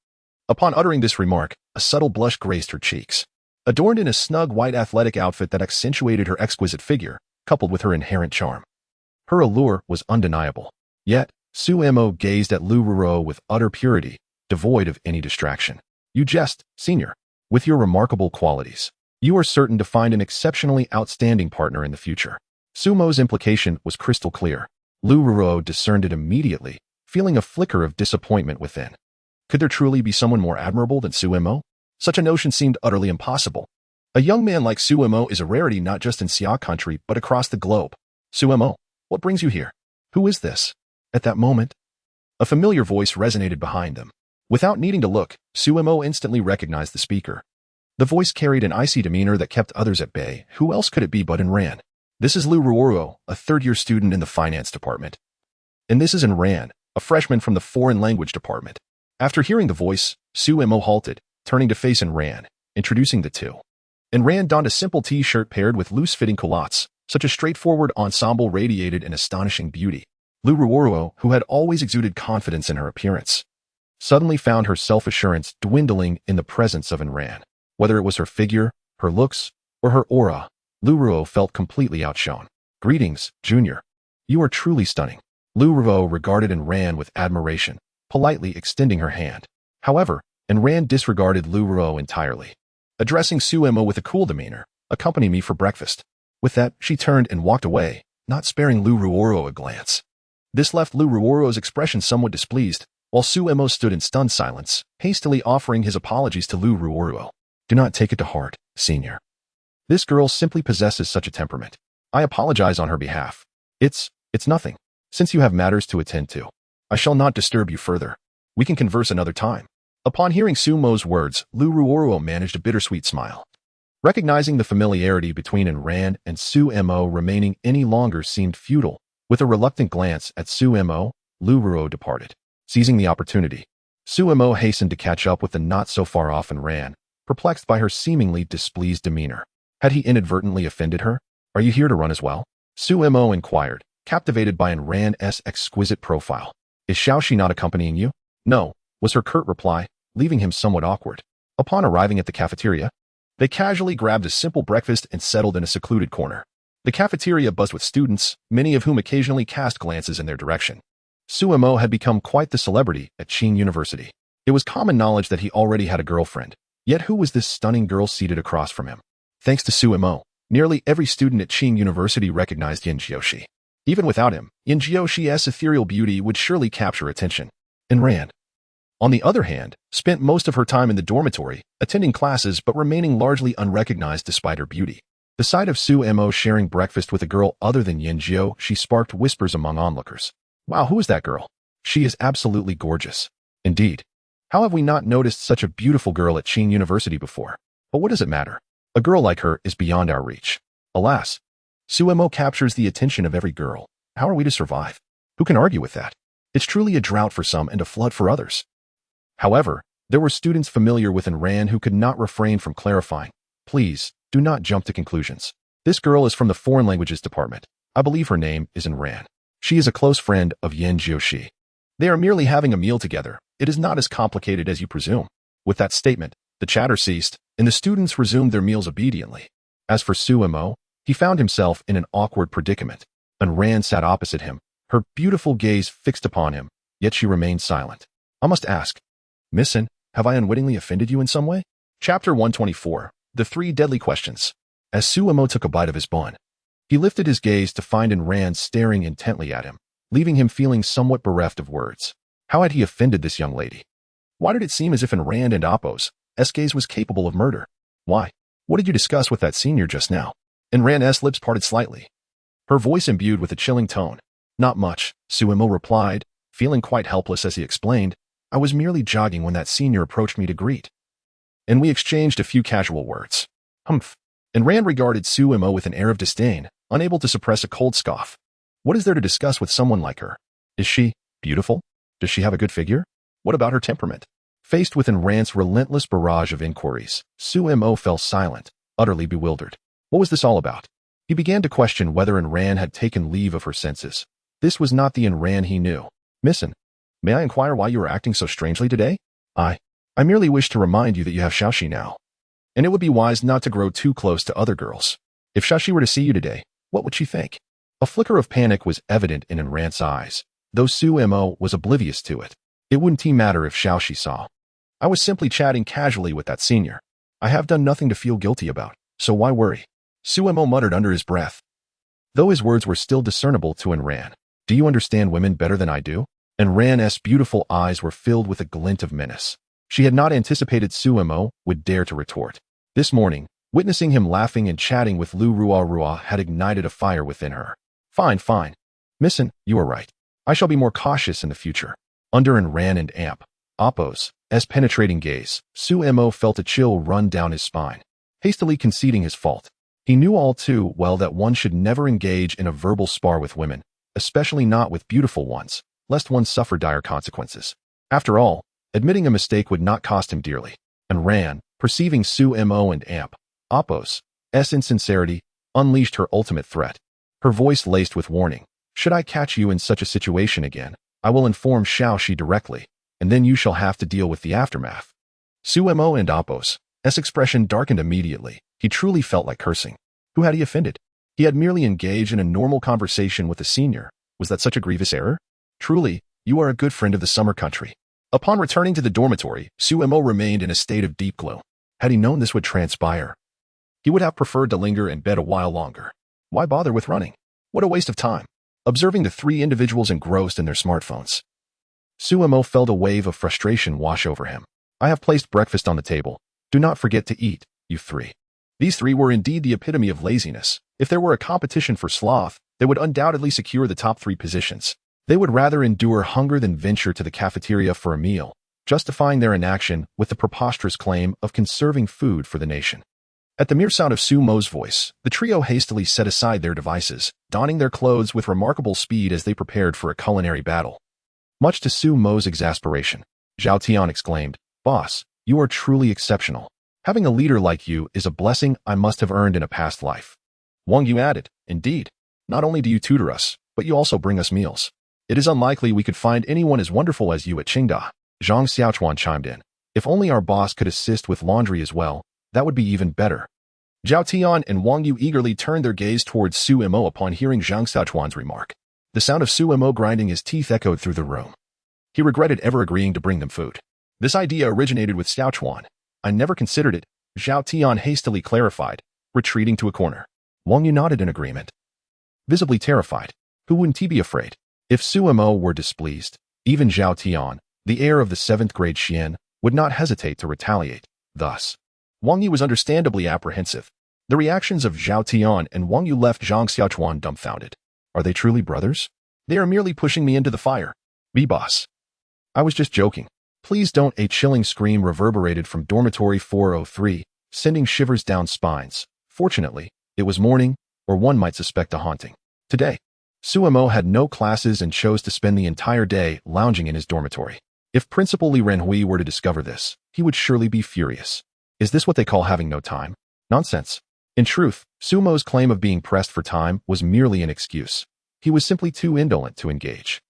Upon uttering this remark, a subtle blush graced her cheeks. Adorned in a snug white athletic outfit that accentuated her exquisite figure, coupled with her inherent charm. Her allure was undeniable. Yet, Suemo gazed at Lu Ruo with utter purity, devoid of any distraction. You jest, senior. With your remarkable qualities, you are certain to find an exceptionally outstanding partner in the future. Sumo's implication was crystal clear. Lu Ruo discerned it immediately, feeling a flicker of disappointment within. Could there truly be someone more admirable than Suemo? Such a notion seemed utterly impossible. A young man like Suemo is a rarity not just in Xia country but across the globe. Suemo, what brings you here? Who is this? At that moment, a familiar voice resonated behind them. Without needing to look, Suemo instantly recognized the speaker. The voice carried an icy demeanor that kept others at bay. Who else could it be but Enran? This is Lu Ruo, a third-year student in the finance department. And this is Enran, a freshman from the foreign language department. After hearing the voice, Suemo halted, turning to face Enran, introducing the two. Enran donned a simple t-shirt paired with loose-fitting culottes. Such a straightforward ensemble radiated an astonishing beauty. Lu Ruo, who had always exuded confidence in her appearance, suddenly found her self-assurance dwindling in the presence of Enran. Whether it was her figure, her looks, or her aura, Lu Ruo felt completely outshone. Greetings, Junior. You are truly stunning. Lu Ruo regarded Enran with admiration, politely extending her hand. However, Enran disregarded Lu Ruo entirely. Addressing Suemo with a cool demeanor, accompany me for breakfast. With that, she turned and walked away, not sparing Lu Ruo a glance. This left Lu Ruo's expression somewhat displeased, while Suemo stood in stunned silence, hastily offering his apologies to Lu Ruo. Do not take it to heart, senior. This girl simply possesses such a temperament. I apologize on her behalf. It's nothing. Since you have matters to attend to, I shall not disturb you further. We can converse another time. Upon hearing Sumo's words, Lu Ruo managed a bittersweet smile. Recognizing the familiarity between Enran and Suemo remaining any longer seemed futile. With a reluctant glance at Suemo, Lu Ruo departed. Seizing the opportunity, Suemo hastened to catch up with the not-so-far-off Enran, perplexed by her seemingly displeased demeanor. Had he inadvertently offended her? Are you here to run as well? Suemo inquired, captivated by Enran's exquisite profile. Is Xiaoxi not accompanying you? No, was her curt reply, leaving him somewhat awkward. Upon arriving at the cafeteria, they casually grabbed a simple breakfast and settled in a secluded corner. The cafeteria buzzed with students, many of whom occasionally cast glances in their direction. Suemo had become quite the celebrity at Qin University. It was common knowledge that he already had a girlfriend. Yet who was this stunning girl seated across from him? Thanks to Suemo, nearly every student at Qin University recognized Yin Jiushi. Even without him, Yin Jiushi's ethereal beauty would surely capture attention. Enran, on the other hand, spent most of her time in the dormitory, attending classes but remaining largely unrecognized despite her beauty. The sight of Suemo sharing breakfast with a girl other than Yin Jiushi sparked whispers among onlookers. Wow, who is that girl? She is absolutely gorgeous. Indeed. How have we not noticed such a beautiful girl at Qin University before? But what does it matter? A girl like her is beyond our reach. Alas, Suemo captures the attention of every girl. How are we to survive? Who can argue with that? It's truly a drought for some and a flood for others. However, there were students familiar with Enran who could not refrain from clarifying. Please, do not jump to conclusions. This girl is from the foreign languages department. I believe her name is Enran. She is a close friend of Yin Jiushi. They are merely having a meal together. It is not as complicated as you presume. With that statement, the chatter ceased, and the students resumed their meals obediently. As for Suemo, he found himself in an awkward predicament. Enran sat opposite him, her beautiful gaze fixed upon him, yet she remained silent. I must ask, Missin, have I unwittingly offended you in some way? Chapter 124, The Three Deadly Questions. As Suemo took a bite of his bun, he lifted his gaze to find Enran staring intently at him, leaving him feeling somewhat bereft of words. How had he offended this young lady? Why did it seem as if Enran and Appo's gaze was capable of murder? Why? What did you discuss with that senior just now? Enran's lips parted slightly, her voice imbued with a chilling tone. Not much, Suemo replied, feeling quite helpless as he explained. I was merely jogging when that senior approached me to greet. And we exchanged a few casual words. Humph. Enran regarded Suemo with an air of disdain, unable to suppress a cold scoff. What is there to discuss with someone like her? Is she beautiful? Does she have a good figure? What about her temperament? Faced with Ran's relentless barrage of inquiries, Su Mo fell silent, utterly bewildered. What was this all about? He began to question whether Ran had taken leave of her senses. This was not the Ran he knew. Missin, may I inquire why you are acting so strangely today? I merely wish to remind you that you have Xiaoxi now. And it would be wise not to grow too close to other girls. If Xiaoxi were to see you today, what would she think? A flicker of panic was evident in Ran's eyes, though Su Mo was oblivious to it. It wouldn't matter if Xiaoxi saw. I was simply chatting casually with that senior. I have done nothing to feel guilty about, so why worry? Su Mo muttered under his breath. Though his words were still discernible to Ran. Do you understand women better than I do? Ran's beautiful eyes were filled with a glint of menace. She had not anticipated Su Mo would dare to retort. This morning, witnessing him laughing and chatting with Lu Rua had ignited a fire within her. Fine. Missin, you are right. I shall be more cautious in the future. Under Ran and Appo's penetrating gaze, Su Mo felt a chill run down his spine, hastily conceding his fault. He knew all too well that one should never engage in a verbal spar with women, especially not with beautiful ones, lest one suffer dire consequences. After all, admitting a mistake would not cost him dearly. Ran, perceiving Su Mo and Appo's insincerity, unleashed her ultimate threat. Her voice laced with warning. Should I catch you in such a situation again, I will inform Xiaoxi directly, and then you shall have to deal with the aftermath. Su Mo and Appo's expression darkened immediately. He truly felt like cursing. Who had he offended? He had merely engaged in a normal conversation with a senior. Was that such a grievous error? Truly, you are a good friend of the summer country. Upon returning to the dormitory, Su Mo remained in a state of deep gloom. Had he known this would transpire, he would have preferred to linger in bed a while longer. Why bother with running? What a waste of time. Observing the three individuals engrossed in their smartphones, Su Mo felt a wave of frustration wash over him. I have placed breakfast on the table. Do not forget to eat, you three. These three were indeed the epitome of laziness. If there were a competition for sloth, they would undoubtedly secure the top 3 positions. They would rather endure hunger than venture to the cafeteria for a meal, justifying their inaction with the preposterous claim of conserving food for the nation. At the mere sound of Su Mo's voice, the trio hastily set aside their devices, donning their clothes with remarkable speed as they prepared for a culinary battle. Much to Su Mo's exasperation, Zhao Tian exclaimed, Boss, you are truly exceptional. Having a leader like you is a blessing I must have earned in a past life. Wang Yu added, Indeed, not only do you tutor us, but you also bring us meals. It is unlikely we could find anyone as wonderful as you at Qingda. Zhang Xiaochuan chimed in. If only our boss could assist with laundry as well, that would be even better. Zhao Tian and Wang Yu eagerly turned their gaze towards Su Mo upon hearing Zhang Xiaochuan's remark. The sound of Su Mo grinding his teeth echoed through the room. He regretted ever agreeing to bring them food. This idea originated with Xiaochuan. I never considered it, Zhao Tian hastily clarified, retreating to a corner. Wang Yu nodded in agreement. Visibly terrified, who wouldn't he be afraid? If Su Mo were displeased, even Zhao Tian, the heir of the 7th grade Xian, would not hesitate to retaliate. Thus, Wang Yu was understandably apprehensive. The reactions of Zhao Tian and Wang Yu left Zhang Xiaochuan dumbfounded. Are they truly brothers? They are merely pushing me into the fire. Be boss. I was just joking. Please don't. A chilling scream reverberated from dormitory 403, sending shivers down spines. Fortunately, it was morning, or one might suspect a haunting. Today, Su Mo had no classes and chose to spend the entire day lounging in his dormitory. If Principal Li Renhui were to discover this, he would surely be furious. Is this what they call having no time? Nonsense. In truth, Su Mo's claim of being pressed for time was merely an excuse. He was simply too indolent to engage.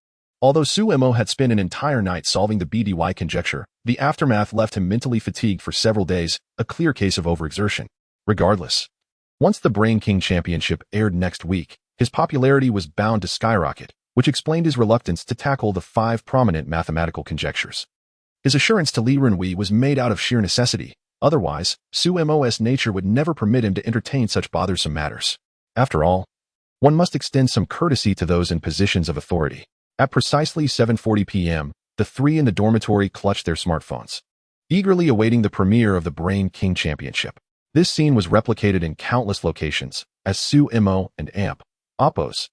Although Su Mo had spent an entire night solving the BDY conjecture, the aftermath left him mentally fatigued for several days, a clear case of overexertion. Regardless, once the Brain King Championship aired next week, his popularity was bound to skyrocket, which explained his reluctance to tackle the 5 prominent mathematical conjectures. His assurance to Li Renhui was made out of sheer necessity. Otherwise, Su Mo's nature would never permit him to entertain such bothersome matters. After all, one must extend some courtesy to those in positions of authority. At precisely 7:40 p.m., the 3 in the dormitory clutched their smartphones, eagerly awaiting the premiere of the Brain King Championship. This scene was replicated in countless locations, as Su Mo and Appo's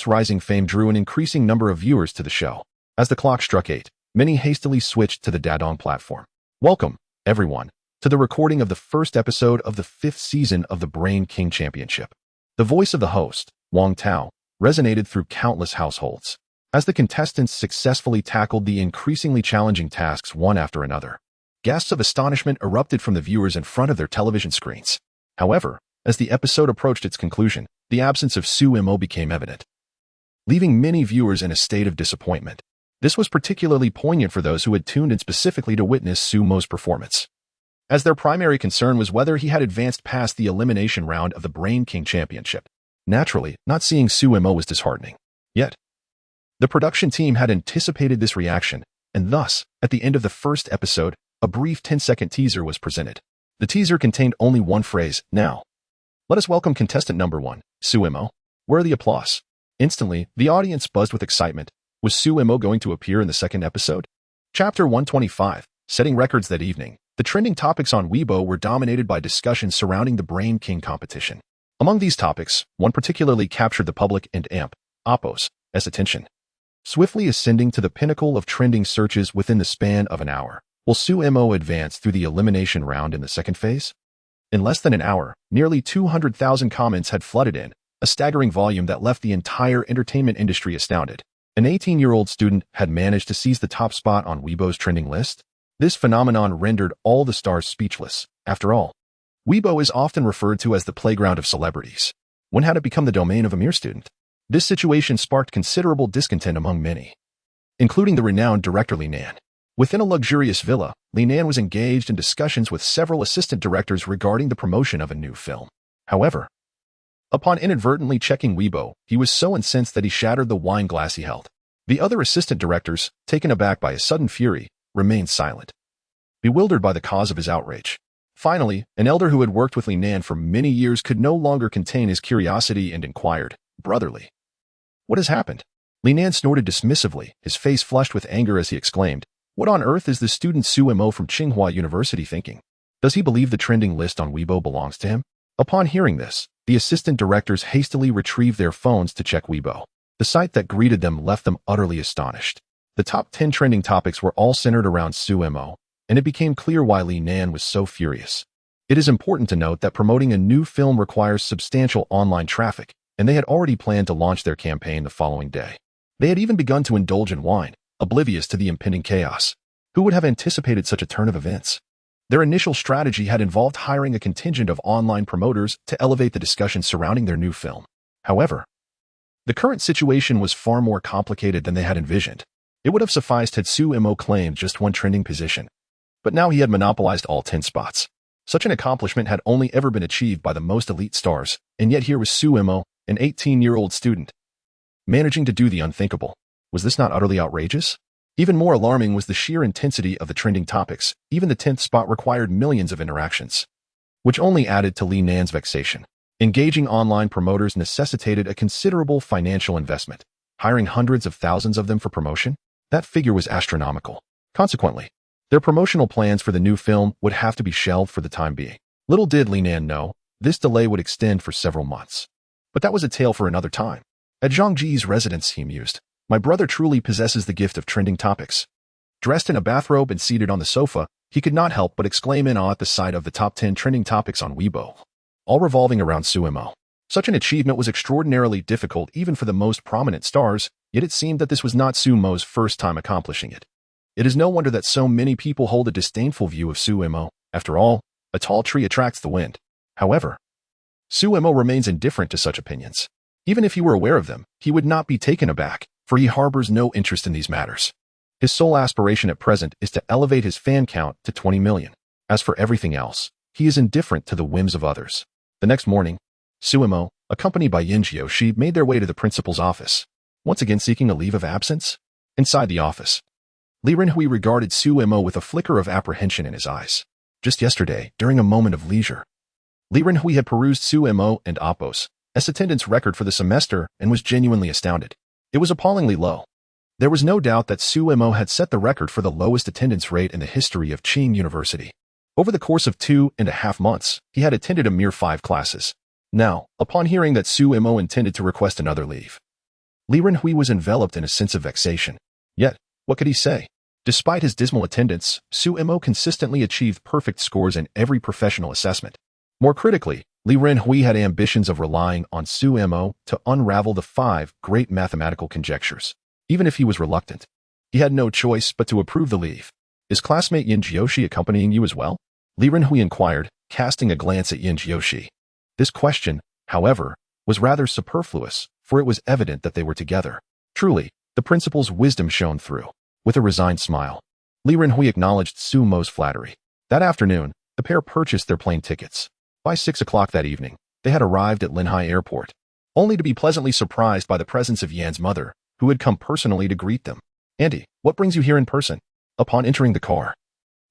rising fame drew an increasing number of viewers to the show. As the clock struck 8, many hastily switched to the Dadong platform. Welcome, everyone, to the recording of the first episode of the 5th season of the Brain King Championship. The voice of the host, Wang Tao, resonated through countless households, as the contestants successfully tackled the increasingly challenging tasks one after another. Gasps of astonishment erupted from the viewers in front of their television screens. However, as the episode approached its conclusion, the absence of Sumo became evident, leaving many viewers in a state of disappointment. This was particularly poignant for those who had tuned in specifically to witness Sumo's performance, as their primary concern was whether he had advanced past the elimination round of the Brain King Championship. Naturally, not seeing Sumo was disheartening. Yet, the production team had anticipated this reaction, and thus, at the end of the first episode, a brief 10-second teaser was presented. The teaser contained only one phrase: "Now, let us welcome contestant number 1, Sumo." Where the applause? Instantly, the audience buzzed with excitement. Was Sumo going to appear in the second episode? Chapter 125, setting records that evening. The trending topics on Weibo were dominated by discussions surrounding the Brain King competition. Among these topics, one particularly captured the public and AlphaGo's attention, swiftly ascending to the pinnacle of trending searches within the span of an hour. Will Sumo advance through the elimination round in the second phase? In less than an hour, nearly 200,000 comments had flooded in, a staggering volume that left the entire entertainment industry astounded. An 18-year-old student had managed to seize the top spot on Weibo's trending list. This phenomenon rendered all the stars speechless. After all, Weibo is often referred to as the playground of celebrities. When had it become the domain of a mere student? This situation sparked considerable discontent among many, including the renowned director Li Nan. Within a luxurious villa, Li Nan was engaged in discussions with several assistant directors regarding the promotion of a new film. However, upon inadvertently checking Weibo, he was so incensed that he shattered the wine glass he held. The other assistant directors, taken aback by his sudden fury, remained silent, bewildered by the cause of his outrage. Finally, an elder who had worked with Li Nan for many years could no longer contain his curiosity and inquired, "Brotherly, what has happened?" Li Nan snorted dismissively, his face flushed with anger as he exclaimed, "What on earth is the student Sumo from Tsinghua University thinking? Does he believe the trending list on Weibo belongs to him?" Upon hearing this, the assistant directors hastily retrieved their phones to check Weibo. The sight that greeted them left them utterly astonished. The top 10 trending topics were all centered around Sumo, and it became clear why Li Nan was so furious. It is important to note that promoting a new film requires substantial online traffic, and they had already planned to launch their campaign the following day. They had even begun to indulge in wine, oblivious to the impending chaos. Who would have anticipated such a turn of events? Their initial strategy had involved hiring a contingent of online promoters to elevate the discussion surrounding their new film. However, the current situation was far more complicated than they had envisioned. It would have sufficed had Sumo claimed just one trending position. But now he had monopolized all 10 spots. Such an accomplishment had only ever been achieved by the most elite stars, and yet here was Sumo, an 18-year-old student, managing to do the unthinkable. Was this not utterly outrageous? Even more alarming was the sheer intensity of the trending topics. Even the 10th spot required millions of interactions, which only added to Li Nan's vexation. Engaging online promoters necessitated a considerable financial investment. Hiring hundreds of thousands of them for promotion? That figure was astronomical. Consequently, their promotional plans for the new film would have to be shelved for the time being. Little did Li Nan know, this delay would extend for several months. But that was a tale for another time. At Zhangji's residence, he mused, my brother truly possesses the gift of trending topics. Dressed in a bathrobe and seated on the sofa, he could not help but exclaim in awe at the sight of the top 10 trending topics on Weibo, all revolving around Sumo. Such an achievement was extraordinarily difficult even for the most prominent stars, yet it seemed that this was not Sumo's first time accomplishing it. It is no wonder that so many people hold a disdainful view of Sumo. After all, a tall tree attracts the wind. However, Sumo remains indifferent to such opinions. Even if he were aware of them, he would not be taken aback, for he harbors no interest in these matters. His sole aspiration at present is to elevate his fan count to 20 million. As for everything else, he is indifferent to the whims of others. The next morning, Sumo, accompanied by Yin Jiushi, made their way to the principal's office, once again seeking a leave of absence. Inside the office, Li Renhui regarded Sumo with a flicker of apprehension in his eyes. Just yesterday, during a moment of leisure, Li Renhui had perused Sumo and AlphaGo's attendance record for the semester and was genuinely astounded. It was appallingly low. There was no doubt that Sumo had set the record for the lowest attendance rate in the history of Tsinghua University. Over the course of 2.5 months, he had attended a mere 5 classes. Now, upon hearing that Sumo intended to request another leave, Li Renhui was enveloped in a sense of vexation. Yet, what could he say? Despite his dismal attendance, Sumo consistently achieved perfect scores in every professional assessment. More critically, Li Renhui had ambitions of relying on Su Mo to unravel the 5 great mathematical conjectures. Even if he was reluctant, he had no choice but to approve the leave. Is classmate Yin Jiushi accompanying you as well? Li Renhui inquired, casting a glance at Yin Jiushi. This question, however, was rather superfluous, for it was evident that they were together. Truly, the principal's wisdom shone through. With a resigned smile, Li Renhui acknowledged Su Mo's flattery. That afternoon, the pair purchased their plane tickets. By 6 o'clock that evening, they had arrived at Linhai Airport, only to be pleasantly surprised by the presence of Yan's mother, who had come personally to greet them. "Auntie, what brings you here in person?" Upon entering the car,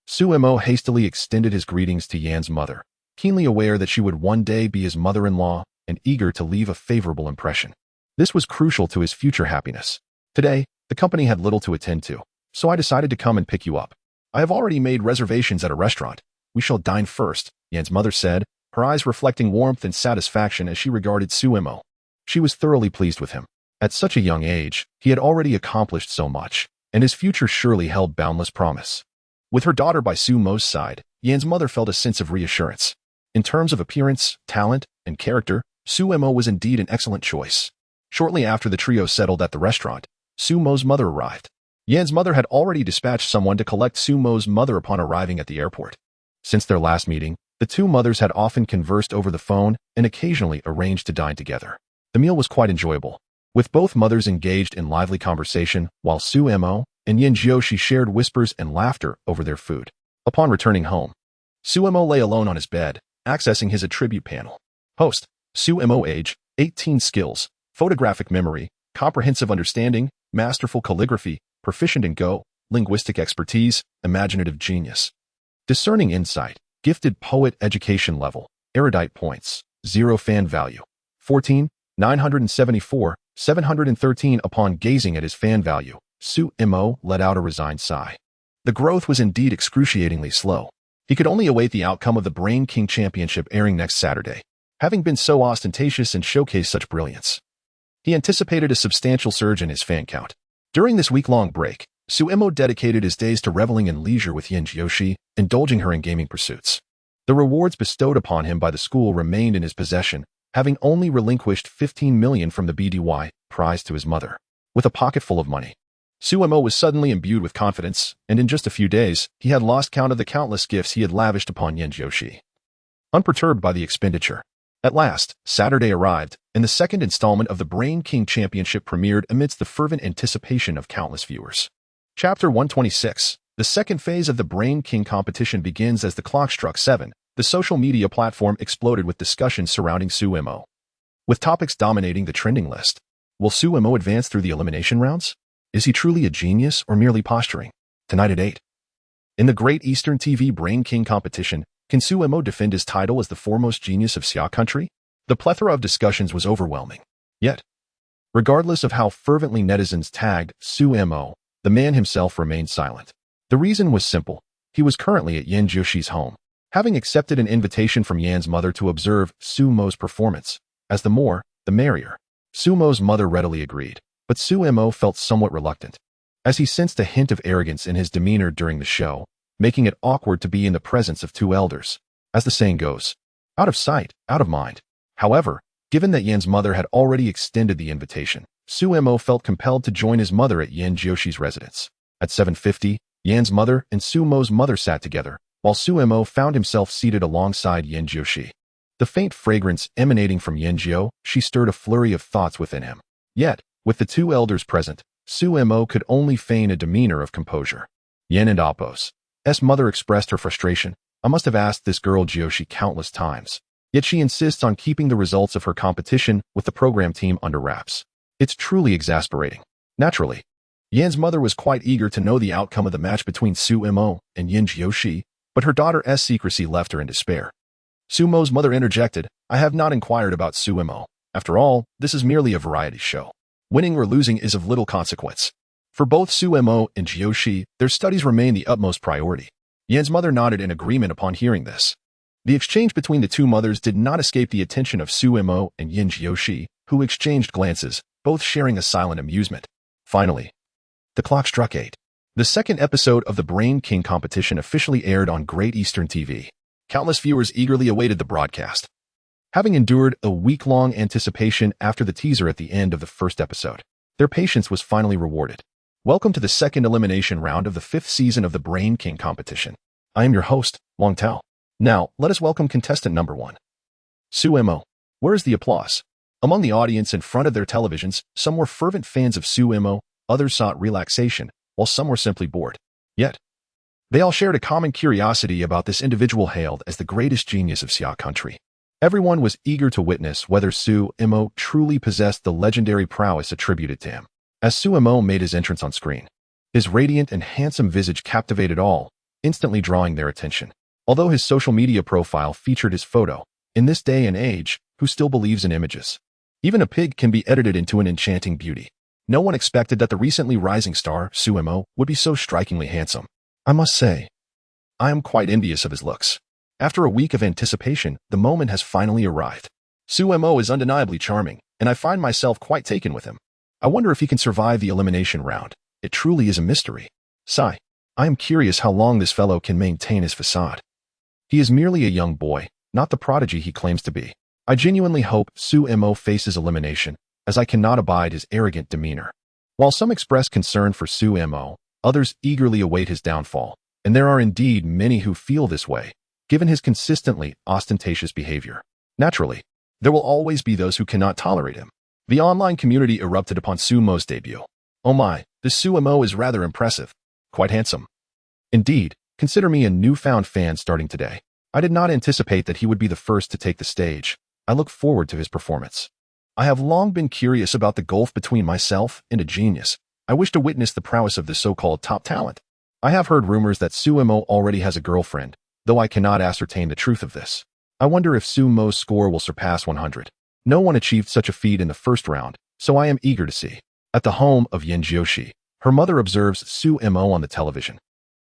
Su Mo hastily extended his greetings to Yan's mother, keenly aware that she would one day be his mother-in-law and eager to leave a favorable impression. This was crucial to his future happiness. "Today, the company had little to attend to, so I decided to come and pick you up. I have already made reservations at a restaurant. We shall dine first," Yan's mother said, her eyes reflecting warmth and satisfaction as she regarded Su Mo. She was thoroughly pleased with him. At such a young age, he had already accomplished so much, and his future surely held boundless promise. With her daughter by Su Mo's side, Yan's mother felt a sense of reassurance. In terms of appearance, talent, and character, Su Mo was indeed an excellent choice. Shortly after the trio settled at the restaurant, Su Mo's mother arrived. Yan's mother had already dispatched someone to collect Su Mo's mother upon arriving at the airport. Since their last meeting, the two mothers had often conversed over the phone and occasionally arranged to dine together. The meal was quite enjoyable, with both mothers engaged in lively conversation, while Su Mo and Yin Jiushi shared whispers and laughter over their food. Upon returning home, Su Mo lay alone on his bed, accessing his attribute panel. Host, Su Mo age, 18 skills, photographic memory, comprehensive understanding, masterful calligraphy, proficient in Go, linguistic expertise, imaginative genius. Discerning insight, gifted poet education level, erudite points, 0 fan value. 14, 974, 713 Upon gazing at his fan value, Su Mo let out a resigned sigh. The growth was indeed excruciatingly slow. He could only await the outcome of the Brain King Championship airing next Saturday, having been so ostentatious and showcased such brilliance. He anticipated a substantial surge in his fan count. During this week-long break, Su Mo dedicated his days to reveling in leisure with Yin Jiushi, indulging her in gaming pursuits. The rewards bestowed upon him by the school remained in his possession, having only relinquished 15 million from the BDY prize to his mother. With a pocket full of money, Su Mo was suddenly imbued with confidence, and in just a few days, he had lost count of the countless gifts he had lavished upon Yin Jiushi. Unperturbed by the expenditure, at last, Saturday arrived, and the second installment of the Brain King Championship premiered amidst the fervent anticipation of countless viewers. Chapter 126. The second phase of the Brain King competition begins as the clock struck 7. The social media platform exploded with discussions surrounding Su Mo, with topics dominating the trending list. Will Su Mo advance through the elimination rounds? Is he truly a genius or merely posturing? Tonight at 8. In the Great Eastern TV Brain King competition, can Su Mo defend his title as the foremost genius of Xia country? The plethora of discussions was overwhelming. Yet, regardless of how fervently netizens tagged Su Mo, the man himself remained silent. The reason was simple. He was currently at Yin Jiushi's home, having accepted an invitation from Yan's mother to observe Su Mo's performance. As the more, the merrier. Su Mo's mother readily agreed, but Su Mo felt somewhat reluctant, as he sensed a hint of arrogance in his demeanor during the show, making it awkward to be in the presence of two elders. As the saying goes, out of sight, out of mind. However, given that Yan's mother had already extended the invitation, Su Mo felt compelled to join his mother at Yin Jiushi's residence. At 7:50, Yan's mother and Su Mo's mother sat together, while Su Mo found himself seated alongside Yin Jiushi. The faint fragrance emanating from Yin Jiushi stirred a flurry of thoughts within him. Yet, with the two elders present, Su Mo could only feign a demeanor of composure. Yin and Appo's mother expressed her frustration. I must have asked this girl Jiushi countless times, yet she insists on keeping the results of her competition with the program team under wraps. It's truly exasperating. Naturally, Yan's mother was quite eager to know the outcome of the match between Su Mo and Yin Jiushi, but her daughter's secrecy left her in despair. Su Mo's mother interjected, I have not inquired about Su Mo. After all, this is merely a variety show. Winning or losing is of little consequence. For both Su Mo and Jiushi, their studies remain the utmost priority. Yan's mother nodded in agreement upon hearing this. The exchange between the two mothers did not escape the attention of Su Mo and Yin Jiushi, who exchanged glances, both sharing a silent amusement. Finally, the clock struck 8. The second episode of the Brain King competition officially aired on Great Eastern TV. Countless viewers eagerly awaited the broadcast, having endured a week-long anticipation after the teaser at the end of the first episode. Their patience was finally rewarded. Welcome to the second elimination round of the 5th season of the Brain King competition. I am your host, Long Tao. Now, let us welcome contestant number 1. Suemo. Where is the applause? Among the audience in front of their televisions, some were fervent fans of Suemo, others sought relaxation, while some were simply bored. Yet, they all shared a common curiosity about this individual hailed as the greatest genius of Xia country. Everyone was eager to witness whether Suemo truly possessed the legendary prowess attributed to him. As Suemo made his entrance on screen, his radiant and handsome visage captivated all, instantly drawing their attention. Although his social media profile featured his photo, in this day and age, who still believes in images? Even a pig can be edited into an enchanting beauty. No one expected that the recently rising star, Suemo, would be so strikingly handsome. I must say, I am quite envious of his looks. After a week of anticipation, the moment has finally arrived. Suemo is undeniably charming, and I find myself quite taken with him. I wonder if he can survive the elimination round. It truly is a mystery. Sigh. I am curious how long this fellow can maintain his facade. He is merely a young boy, not the prodigy he claims to be. I genuinely hope Suemo faces elimination, as I cannot abide his arrogant demeanor. While some express concern for Suemo, others eagerly await his downfall, and there are indeed many who feel this way, given his consistently ostentatious behavior. Naturally, there will always be those who cannot tolerate him. The online community erupted upon Suemo's debut. Oh my, this Suemo is rather impressive. Quite handsome. Indeed, consider me a newfound fan starting today. I did not anticipate that he would be the first to take the stage. I look forward to his performance. I have long been curious about the gulf between myself and a genius. I wish to witness the prowess of this so-called top talent. I have heard rumors that Suemo already has a girlfriend, though I cannot ascertain the truth of this. I wonder if Suemo's score will surpass 100. No one achieved such a feat in the first round, so I am eager to see. At the home of Yin Jiushi, her mother observes Suemo on the television,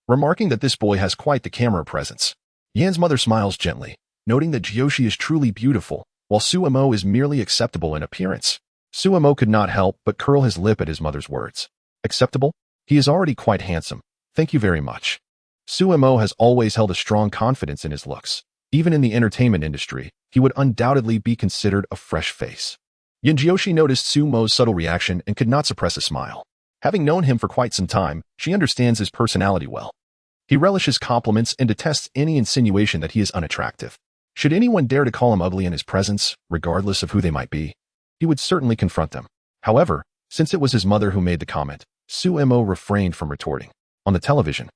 remarking that this boy has quite the camera presence. Yan's mother smiles gently, noting that Jiushi is truly beautiful, while Suemo is merely acceptable in appearance. Suemo could not help but curl his lip at his mother's words. Acceptable? He is already quite handsome. Thank you very much. Suemo has always held a strong confidence in his looks. Even in the entertainment industry, he would undoubtedly be considered a fresh face. Yin Jiushi noticed Suemo's subtle reaction and could not suppress a smile. Having known him for quite some time, she understands his personality well. He relishes compliments and detests any insinuation that he is unattractive. Should anyone dare to call him ugly in his presence, regardless of who they might be, he would certainly confront them. However, since it was his mother who made the comment, Suemo refrained from retorting. On the television,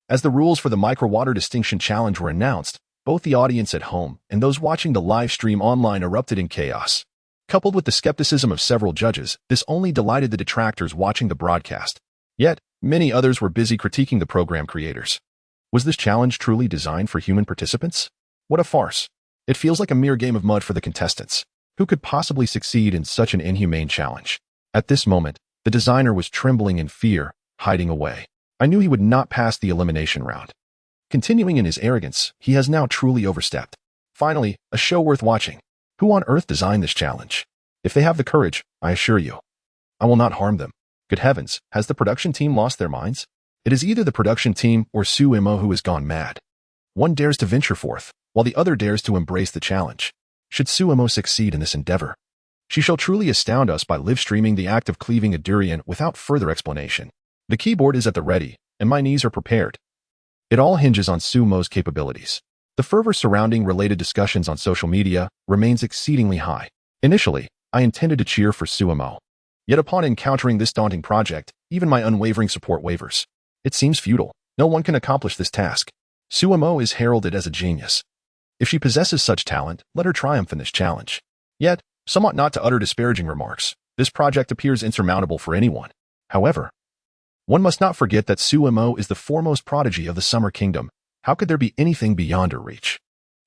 as the rules for the Micro-Water Distinction Challenge were announced, both the audience at home and those watching the live stream online erupted in chaos. Coupled with the skepticism of several judges, this only delighted the detractors watching the broadcast. Yet, many others were busy critiquing the program creators. Was this challenge truly designed for human participants? What a farce. It feels like a mere game of mud for the contestants. Who could possibly succeed in such an inhumane challenge? At this moment, the designer was trembling in fear, hiding away. I knew he would not pass the elimination round. Continuing in his arrogance, he has now truly overstepped. Finally, a show worth watching. Who on earth designed this challenge? If they have the courage, I assure you, I will not harm them. Good heavens, has the production team lost their minds? It is either the production team or Suemo who has gone mad. One dares to venture forth, while the other dares to embrace the challenge. Should Suemo succeed in this endeavor, she shall truly astound us by live streaming the act of cleaving a durian without further explanation. The keyboard is at the ready, and my knees are prepared. It all hinges on Suemo's capabilities. The fervor surrounding related discussions on social media remains exceedingly high. Initially, I intended to cheer for Suemo. Yet upon encountering this daunting project, even my unwavering support wavers. It seems futile. No one can accomplish this task. Suemo is heralded as a genius. If she possesses such talent, let her triumph in this challenge. Yet, some ought not to utter disparaging remarks. This project appears insurmountable for anyone. However, one must not forget that Suemo is the foremost prodigy of the Summer Kingdom. How could there be anything beyond her reach?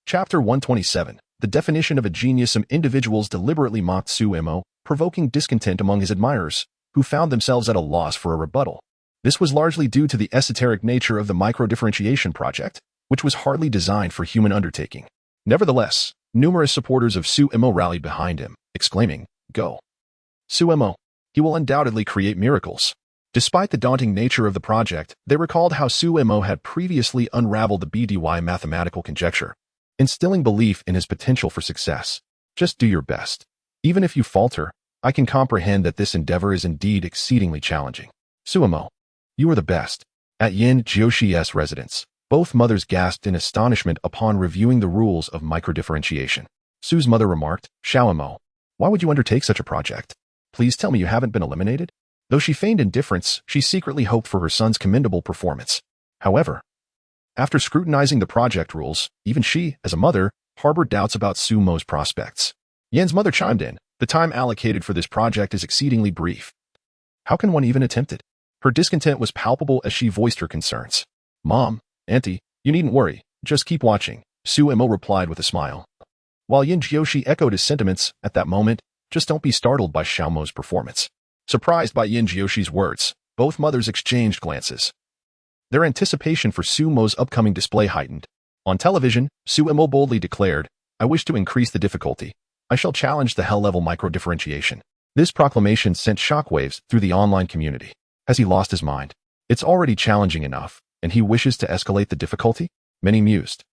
Chapter 127. The definition of a genius. Some individuals deliberately mocked Suemo, provoking discontent among his admirers, who found themselves at a loss for a rebuttal. This was largely due to the esoteric nature of the micro-differentiation project, which was hardly designed for human undertaking. Nevertheless, numerous supporters of Suemo rallied behind him, exclaiming, "Go! Suemo! He will undoubtedly create miracles." Despite the daunting nature of the project, they recalled how Suemo had previously unraveled the BDY mathematical conjecture, instilling belief in his potential for success. Just do your best. Even if you falter, I can comprehend that this endeavor is indeed exceedingly challenging. Suemo, you are the best. At Yin Jioshi's residence, both mothers gasped in astonishment upon reviewing the rules of microdifferentiation. Su's mother remarked, Xiaomo, why would you undertake such a project? Please tell me you haven't been eliminated? Though she feigned indifference, she secretly hoped for her son's commendable performance. However, after scrutinizing the project rules, even she, as a mother, harbored doubts about Sumo's prospects. Yan's mother chimed in, the time allocated for this project is exceedingly brief. How can one even attempt it? Her discontent was palpable as she voiced her concerns. Mom, Auntie, you needn't worry, just keep watching, Suemo replied with a smile. While Yin Jiushi echoed his sentiments at that moment, just don't be startled by Xiaomo's performance. Surprised by Yin Jioshi's words, both mothers exchanged glances. Their anticipation for Sumo's upcoming display heightened. On television, Suemo boldly declared, I wish to increase the difficulty. I shall challenge the hell-level microdifferentiation. This proclamation sent shockwaves through the online community. Has he lost his mind? It's already challenging enough, and he wishes to escalate the difficulty? Many mused,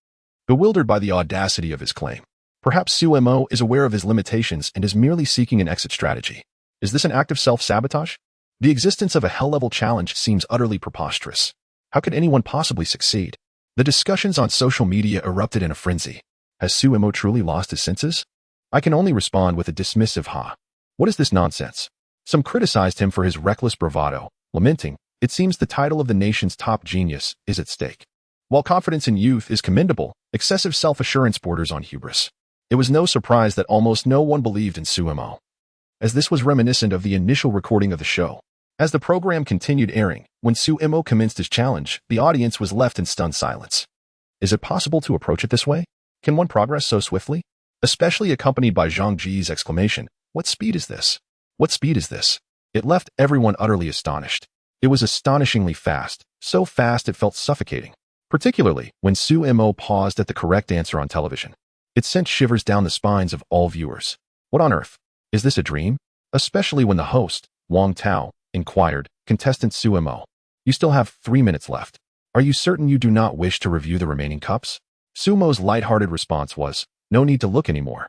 bewildered by the audacity of his claim. Perhaps Suemo is aware of his limitations and is merely seeking an exit strategy. Is this an act of self-sabotage? The existence of a hell-level challenge seems utterly preposterous. How could anyone possibly succeed? The discussions on social media erupted in a frenzy. Has Suemo truly lost his senses? I can only respond with a dismissive ha. What is this nonsense? Some criticized him for his reckless bravado, lamenting, it seems the title of the nation's top genius is at stake. While confidence in youth is commendable, excessive self-assurance borders on hubris. It was no surprise that almost no one believed in Suemo, as this was reminiscent of the initial recording of the show. As the program continued airing, when Suemo commenced his challenge, the audience was left in stunned silence. Is it possible to approach it this way? Can one progress so swiftly? Especially accompanied by Zhang Ji's exclamation, what speed is this? What speed is this? It left everyone utterly astonished. It was astonishingly fast, so fast it felt suffocating. Particularly when Suemo paused at the correct answer on television. It sent shivers down the spines of all viewers. What on earth? Is this a dream? Especially when the host, Wang Tao, inquired, Contestant Suemo, you still have 3 minutes left. Are you certain you do not wish to review the remaining cups? Sumo's light-hearted response was, no need to look anymore.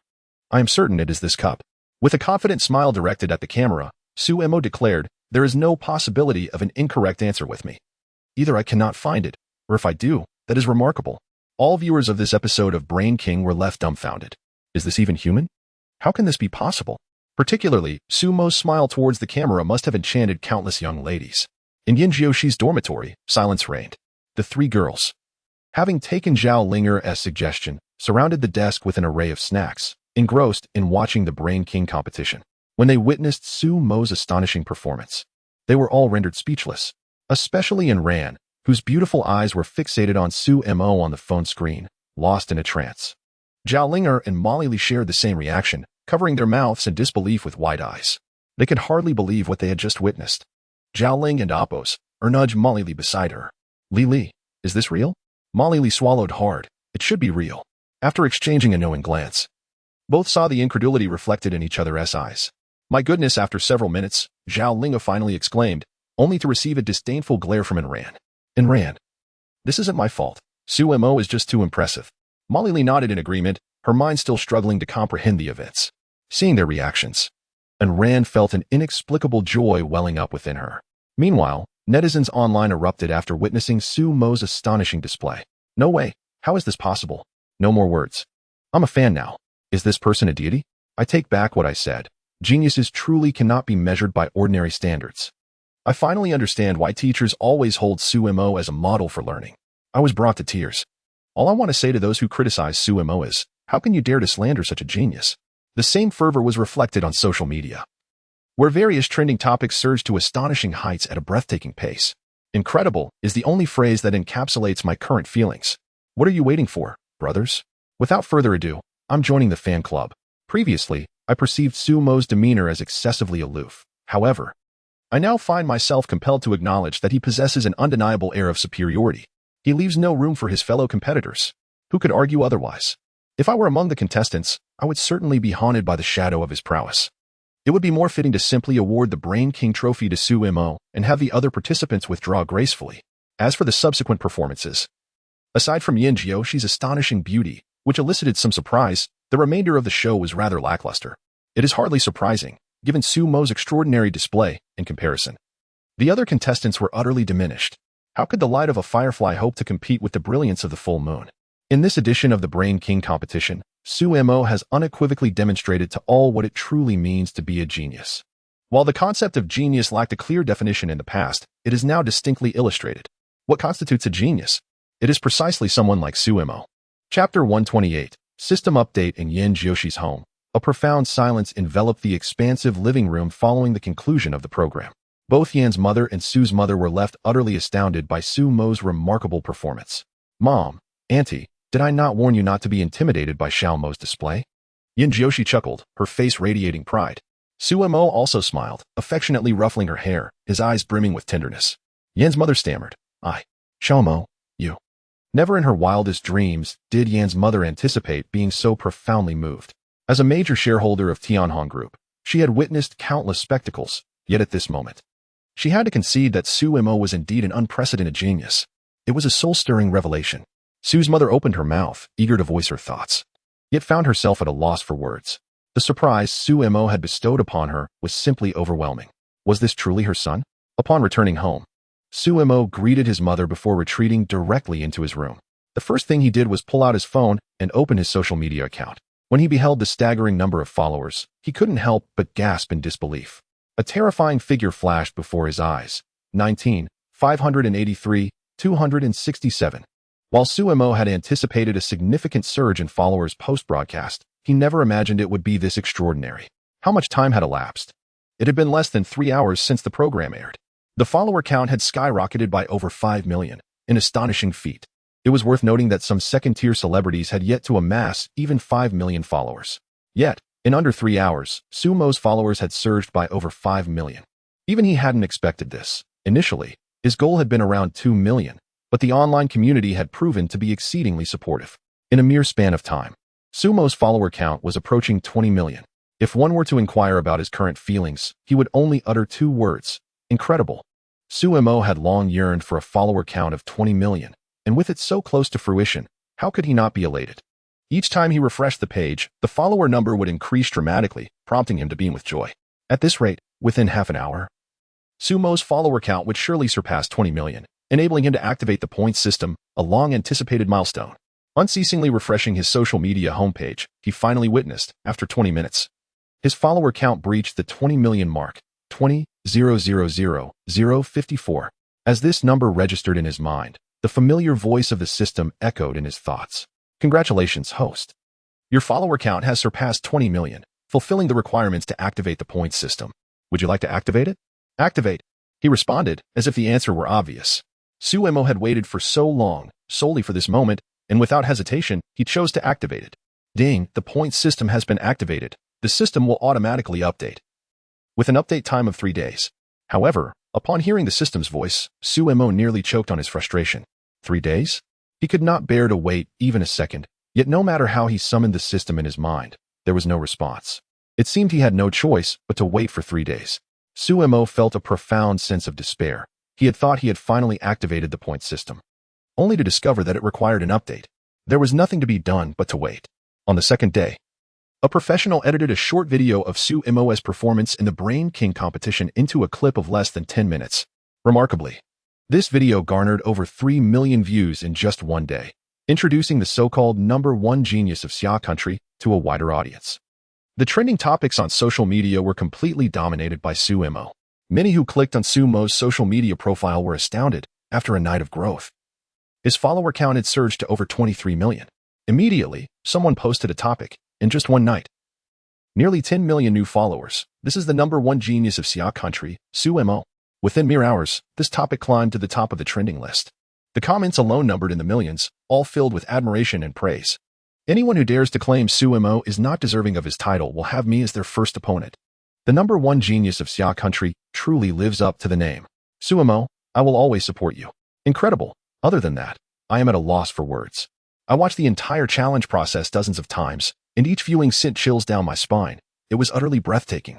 I am certain it is this cup. With a confident smile directed at the camera, Suemo declared, there is no possibility of an incorrect answer with me. Either I cannot find it, or if I do, that is remarkable. All viewers of this episode of Brain King were left dumbfounded. Is this even human? How can this be possible? Particularly, Sumo's smile towards the camera must have enchanted countless young ladies. In Yin Jioshi's dormitory, silence reigned. The three girls, having taken Zhao Linger's suggestion, surrounded the desk with an array of snacks, engrossed in watching the Brain King competition. When they witnessed Sumo's astonishing performance, they were all rendered speechless, especially in Ran, whose beautiful eyes were fixated on Suemo on the phone screen, lost in a trance. Zhao Linger and Molly Lee shared the same reaction, covering their mouths in disbelief with wide eyes. They could hardly believe what they had just witnessed. Zhao Ling and Appos nudged Molly Lee beside her. Li, is this real? Molly Lee swallowed hard. It should be real. After exchanging a knowing glance, both saw the incredulity reflected in each other's eyes. My goodness, after several minutes, Zhao Ling finally exclaimed, only to receive a disdainful glare from Enran. Enran, this isn't my fault. Suemo is just too impressive. Molly Lee nodded in agreement, her mind still struggling to comprehend the events. Seeing their reactions, Enran felt an inexplicable joy welling up within her. Meanwhile, netizens online erupted after witnessing Sumo's astonishing display. No way. How is this possible? No more words. I'm a fan now. Is this person a deity? I take back what I said. Geniuses truly cannot be measured by ordinary standards. I finally understand why teachers always hold Suemo as a model for learning. I was brought to tears. All I want to say to those who criticize Suemo is, how can you dare to slander such a genius? The same fervor was reflected on social media, where various trending topics surged to astonishing heights at a breathtaking pace. Incredible is the only phrase that encapsulates my current feelings. What are you waiting for, brothers? Without further ado, I'm joining the fan club. Previously, I perceived Sumo's demeanor as excessively aloof. However, I now find myself compelled to acknowledge that he possesses an undeniable air of superiority. He leaves no room for his fellow competitors. Who could argue otherwise? If I were among the contestants, I would certainly be haunted by the shadow of his prowess. It would be more fitting to simply award the Brain King trophy to Suemo and have the other participants withdraw gracefully. As for the subsequent performances, aside from Yin Jioshi's astonishing beauty, which elicited some surprise. The remainder of the show was rather lackluster. It is hardly surprising, given Sumo's extraordinary display in comparison. The other contestants were utterly diminished. How could the light of a firefly hope to compete with the brilliance of the full moon? In this edition of the Brain King competition, Sumo has unequivocally demonstrated to all what it truly means to be a genius. While the concept of genius lacked a clear definition in the past, it is now distinctly illustrated. What constitutes a genius? It is precisely someone like Sumo. Chapter 128, System Update in Yin Jioshi's home. A profound silence enveloped the expansive living room following the conclusion of the program. Both Yan's mother and Su's mother were left utterly astounded by Sumo's remarkable performance. "Mom, Auntie, did I not warn you not to be intimidated by Xiaomo's display?" Yin Jioshi chuckled, her face radiating pride. Sumo also smiled, affectionately ruffling her hair, his eyes brimming with tenderness. Yan's mother stammered, Xiaomo, you. Never in her wildest dreams did Yan's mother anticipate being so profoundly moved. As a major shareholder of Tianhong Group, she had witnessed countless spectacles, yet at this moment, she had to concede that Sumo was indeed an unprecedented genius. It was a soul-stirring revelation. Su's mother opened her mouth, eager to voice her thoughts, yet found herself at a loss for words. The surprise Sumo had bestowed upon her was simply overwhelming. Was this truly her son? Upon returning home, Sumo greeted his mother before retreating directly into his room. The first thing he did was pull out his phone and open his social media account. When he beheld the staggering number of followers, he couldn't help but gasp in disbelief. A terrifying figure flashed before his eyes. 19, 583, 267. While Sumo had anticipated a significant surge in followers post-broadcast, he never imagined it would be this extraordinary. How much time had elapsed? It had been less than 3 hours since the program aired. The follower count had skyrocketed by over 5 million, an astonishing feat. It was worth noting that some second-tier celebrities had yet to amass even 5 million followers. Yet, in under 3 hours, Sumo's followers had surged by over 5 million. Even he hadn't expected this. Initially, his goal had been around 2 million, but the online community had proven to be exceedingly supportive. In a mere span of time, Sumo's follower count was approaching 20 million. If one were to inquire about his current feelings, he would only utter 2 words: incredible. Sumo had long yearned for a follower count of 20 million, and with it so close to fruition, how could he not be elated? Each time he refreshed the page, the follower number would increase dramatically, prompting him to beam with joy. At this rate, within half an hour, Sumo's follower count would surely surpass 20 million, enabling him to activate the points system, a long-anticipated milestone. Unceasingly refreshing his social media homepage, he finally witnessed, after 20 minutes, his follower count breached the 20 million mark, 20,000,054. As this number registered in his mind, the familiar voice of the system echoed in his thoughts. Congratulations, host. Your follower count has surpassed 20 million, fulfilling the requirements to activate the points system. Would you like to activate it? Activate, he responded, as if the answer were obvious. Sumo had waited for so long, solely for this moment, and without hesitation, he chose to activate it. Ding, the points system has been activated. The system will automatically update, with an update time of 3 days. However, upon hearing the system's voice, Sumo nearly choked on his frustration. 3 days? He could not bear to wait even a second, yet no matter how he summoned the system in his mind, there was no response. It seemed he had no choice but to wait for 3 days. Sumo felt a profound sense of despair. He had thought he had finally activated the point system, only to discover that it required an update. There was nothing to be done but to wait. On the second day, a professional edited a short video of Sumo's performance in the Brain King competition into a clip of less than 10 minutes. Remarkably, this video garnered over 3 million views in just 1 day, introducing the so-called #1 genius of Xia country to a wider audience. The trending topics on social media were completely dominated by Sumo. Many who clicked on Sumo's social media profile were astounded after a night of growth. His follower count had surged to over 23 million. Immediately, someone posted a topic. In just 1 night, nearly 10 million new followers. This is the #1 genius of Xia country, Sumo. Within mere hours, this topic climbed to the top of the trending list. The comments alone numbered in the millions, all filled with admiration and praise. Anyone who dares to claim Sumo is not deserving of his title will have me as their first opponent. The #1 genius of Xia country truly lives up to the name. Sumo, I will always support you. Incredible. Other than that, I am at a loss for words. I watched the entire challenge process dozens of times, and each viewing sent chills down my spine. It was utterly breathtaking.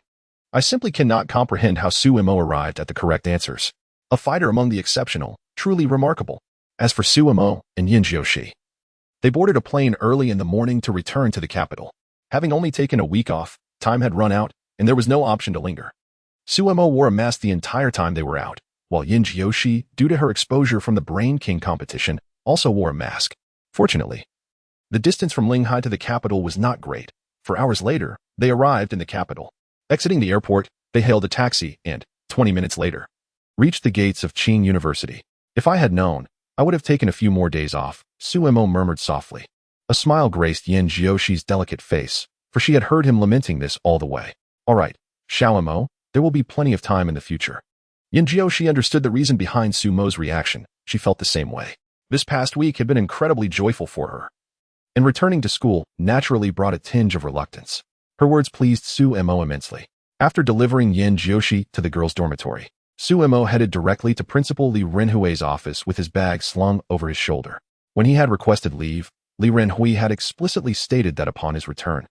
I simply cannot comprehend how Sumo arrived at the correct answers. A fighter among the exceptional, truly remarkable. As for Sumo and Yin Jioshi, They boarded a plane early in the morning to return to the capital. Having only taken a week off, time had run out, and there was no option to linger. Suemo wore a mask the entire time they were out, while Yin Jiushi, due to her exposure from the Brain King competition, also wore a mask. Fortunately, the distance from Linghai to the capital was not great. For hours later, they arrived in the capital. Exiting the airport, they hailed a taxi and, 20 minutes later, reached the gates of Qing University. If I had known, I would have taken a few more days off, Suemo murmured softly. A smile graced Yin Jioshi's delicate face, for she had heard him lamenting this all the way. All right, Xiaomo, there will be plenty of time in the future. Yin Jioshi understood the reason behind Sumo's reaction. She felt the same way. This past week had been incredibly joyful for her, and returning to school naturally brought a tinge of reluctance. Her words pleased Suemo immensely. After delivering Yin Jioshi to the girls' dormitory, Suemo headed directly to Principal Li Renhui's office with his bag slung over his shoulder. When he had requested leave, Li Renhui had explicitly stated that upon his return,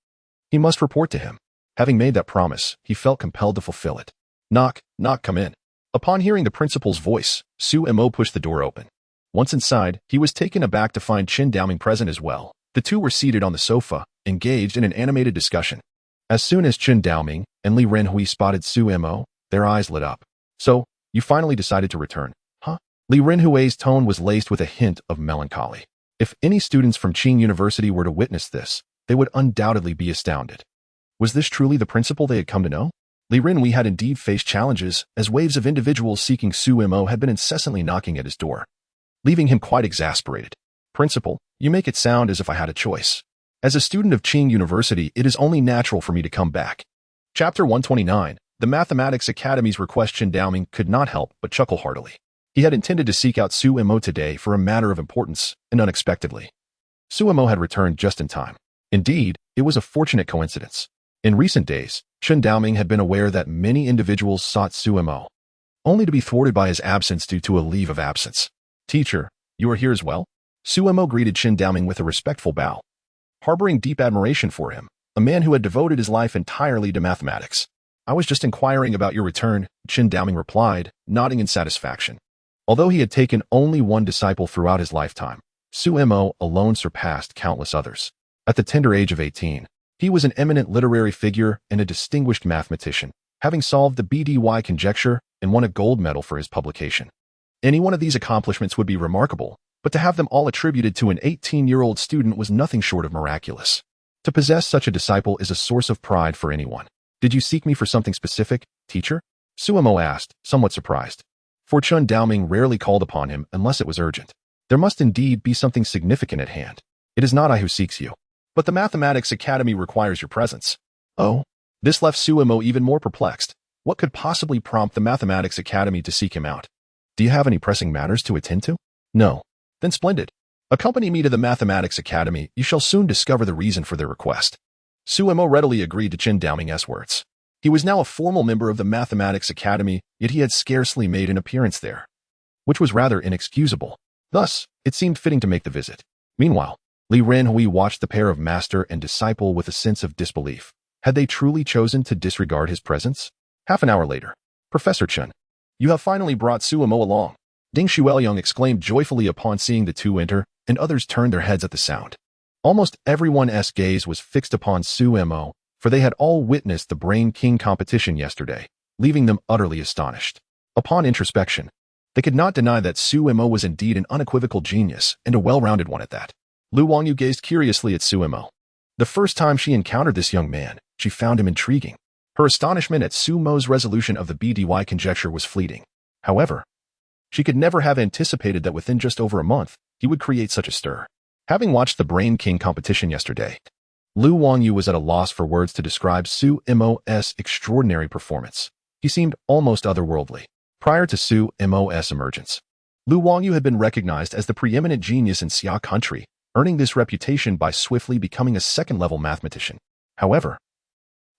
he must report to him. Having made that promise, he felt compelled to fulfill it. Knock, knock, come in. Upon hearing the principal's voice, Suemo pushed the door open. Once inside, he was taken aback to find Qin Daoming present as well. The two were seated on the sofa, engaged in an animated discussion. As soon as Qin Daoming and Li Renhui spotted Suemo, their eyes lit up. So, you finally decided to return, huh? Li Renhui's tone was laced with a hint of melancholy. If any students from Qing University were to witness this, they would undoubtedly be astounded. Was this truly the principal they had come to know? Li Renhui had indeed faced challenges, as waves of individuals seeking Suemo had been incessantly knocking at his door, leaving him quite exasperated. Principal, you make it sound as if I had a choice. As a student of Qing University, it is only natural for me to come back. Chapter 129, The Mathematics Academy's request. Qin Daoming could not help but chuckle heartily. He had intended to seek out Suemo today for a matter of importance, and unexpectedly, Suemo had returned just in time. Indeed, it was a fortunate coincidence. In recent days, Qin Daoming had been aware that many individuals sought Suemo, only to be thwarted by his absence due to a leave of absence. Teacher, you are here as well? Suemo greeted Qin Daoming with a respectful bow. Harboring deep admiration for him, a man who had devoted his life entirely to mathematics. I was just inquiring about your return, Qin Daoming replied, nodding in satisfaction. Although he had taken only one disciple throughout his lifetime, Suemo alone surpassed countless others. At the tender age of 18, he was an eminent literary figure and a distinguished mathematician, having solved the BDY conjecture and won a gold medal for his publication. Any one of these accomplishments would be remarkable, but to have them all attributed to an 18-year-old student was nothing short of miraculous. To possess such a disciple is a source of pride for anyone. Did you seek me for something specific, teacher? Suemo asked, somewhat surprised. For Qin Daoming rarely called upon him unless it was urgent. There must indeed be something significant at hand. It is not I who seeks you, but the Mathematics Academy requires your presence. Oh? This left Suemo even more perplexed. What could possibly prompt the Mathematics Academy to seek him out? Do you have any pressing matters to attend to? No. Then splendid. Accompany me to the Mathematics Academy. You shall soon discover the reason for their request. Suemo readily agreed to Qin Daoming's words. He was now a formal member of the Mathematics Academy, yet he had scarcely made an appearance there, which was rather inexcusable. Thus, it seemed fitting to make the visit. Meanwhile, Li Renhui watched the pair of master and disciple with a sense of disbelief. Had they truly chosen to disregard his presence? Half an hour later, Professor Chen, you have finally brought Suemo along. Ding Xuelyong exclaimed joyfully upon seeing the two enter, and others turned their heads at the sound. Almost everyone's gaze was fixed upon Suemo, for they had all witnessed the Brain King competition yesterday, leaving them utterly astonished. Upon introspection, they could not deny that Suemo was indeed an unequivocal genius, and a well-rounded one at that. Lu Wangyu gazed curiously at Suemo. The first time she encountered this young man, she found him intriguing. Her astonishment at Sumo's resolution of the BDY conjecture was fleeting. However, she could never have anticipated that within just over a month, he would create such a stir. Having watched the Brain King competition yesterday, Lu Wangyu was at a loss for words to describe Suemo's extraordinary performance. He seemed almost otherworldly. Prior to Suemo's emergence, Lu Wangyu had been recognized as the preeminent genius in Xia country, earning this reputation by swiftly becoming a second-level mathematician. However,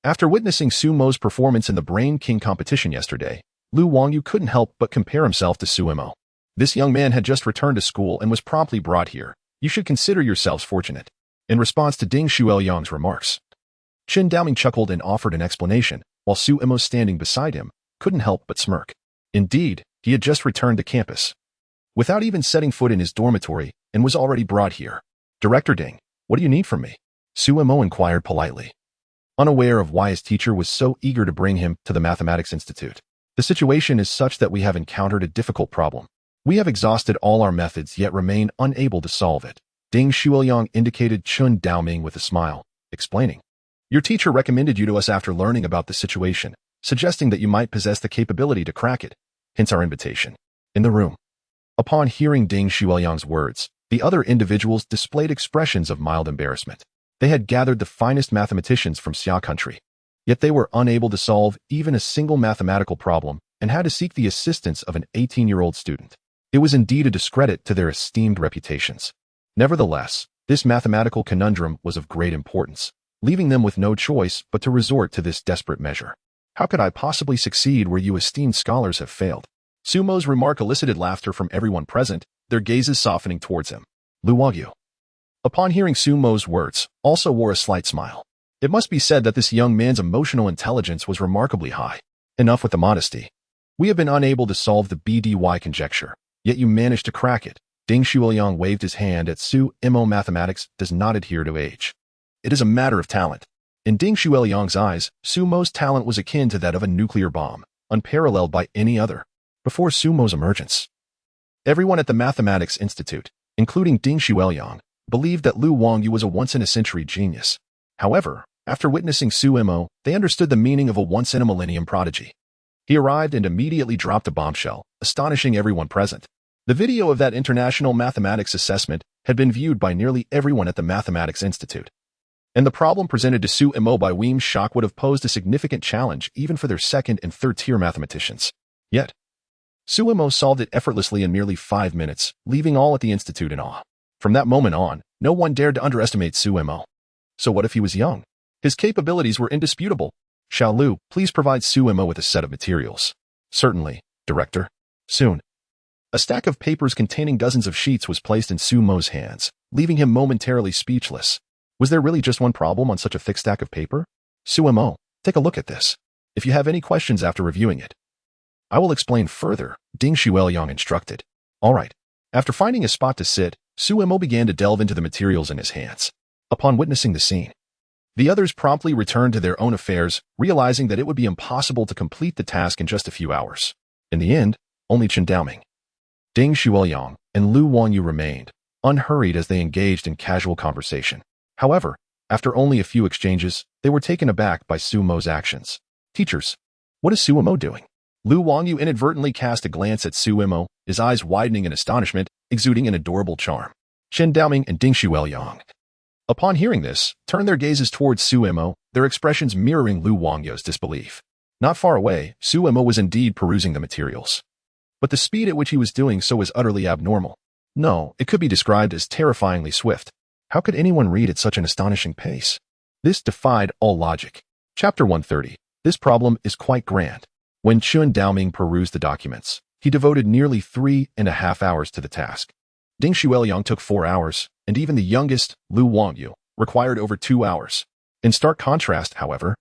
after witnessing Sumo's performance in the Brain King competition yesterday, Lu Wangyu couldn't help but compare himself to Suemo. This young man had just returned to school and was promptly brought here. You should consider yourselves fortunate. In response to Ding Xuelyong's remarks, Qin Daoming chuckled and offered an explanation, while Suemo standing beside him couldn't help but smirk. Indeed, he had just returned to campus, without even setting foot in his dormitory, and was already brought here. Director Ding, what do you need from me? Suemo inquired politely, unaware of why his teacher was so eager to bring him to the Mathematics Institute. The situation is such that we have encountered a difficult problem. We have exhausted all our methods yet remain unable to solve it. Ding Shuoyang indicated Chun Daoming with a smile, explaining, Your teacher recommended you to us after learning about the situation, suggesting that you might possess the capability to crack it, hence our invitation. In the room. Upon hearing Ding Shuoyang's words, the other individuals displayed expressions of mild embarrassment. They had gathered the finest mathematicians from Xia country, yet they were unable to solve even a single mathematical problem and had to seek the assistance of an 18-year-old student. It was indeed a discredit to their esteemed reputations. Nevertheless, this mathematical conundrum was of great importance, leaving them with no choice but to resort to this desperate measure. How could I possibly succeed where you esteemed scholars have failed? Sumo's remark elicited laughter from everyone present, their gazes softening towards him. Lu Wagyu, upon hearing Sumo's words, also wore a slight smile. It must be said that this young man's emotional intelligence was remarkably high. Enough with the modesty. We have been unable to solve the BDY conjecture, yet you managed to crack it. Ding Shuoyang waved his hand at Suemo. Mathematics does not adhere to age. It is a matter of talent. In Ding Shuoyang's eyes, Sumo's talent was akin to that of a nuclear bomb, unparalleled by any other. Before Sumo's emergence, everyone at the Mathematics Institute, including Ding Shuoyang, believed that Lu Wangyu was a once-in-a-century genius. However, after witnessing Suemo, they understood the meaning of a once-in-a-millennium prodigy. He arrived and immediately dropped a bombshell, astonishing everyone present. The video of that international mathematics assessment had been viewed by nearly everyone at the Mathematics Institute. And the problem presented to Suemo by Weem's shock would have posed a significant challenge even for their second and third-tier mathematicians. Yet, Suemo solved it effortlessly in merely 5 minutes, leaving all at the Institute in awe. From that moment on, no one dared to underestimate Suemo. So what if he was young? His capabilities were indisputable. Xiao Lu, please provide Suemo with a set of materials. Certainly, Director. Soon. A stack of papers containing dozens of sheets was placed in Sumo's hands, leaving him momentarily speechless. Was there really just one problem on such a thick stack of paper? Suemo, take a look at this. If you have any questions after reviewing it, I will explain further, Ding Shuoyang instructed. All right. After finding a spot to sit, Suemo began to delve into the materials in his hands. Upon witnessing the scene, the others promptly returned to their own affairs, realizing that it would be impossible to complete the task in just a few hours. In the end, only Chen Daoming, Ding Shuoyang, and Lu Wangyu remained, unhurried as they engaged in casual conversation. However, after only a few exchanges, they were taken aback by Sumo's actions. Teachers, what is Suemo doing? Lu Wangyu inadvertently cast a glance at Suemo, his eyes widening in astonishment, exuding an adorable charm. Chen Daoming and Ding Shuoyang, upon hearing this, turned their gazes towards Suemo, their expressions mirroring Lu Wangyu's disbelief. Not far away, Suemo was indeed perusing the materials. But the speed at which he was doing so was utterly abnormal. No, it could be described as terrifyingly swift. How could anyone read at such an astonishing pace? This defied all logic. Chapter 130. This problem is quite grand. When Chun Daoming perused the documents, he devoted nearly 3.5 hours to the task. Ding Shuoyang took 4 hours, and even the youngest, Lu Wangyu, required over 2 hours. In stark contrast, however,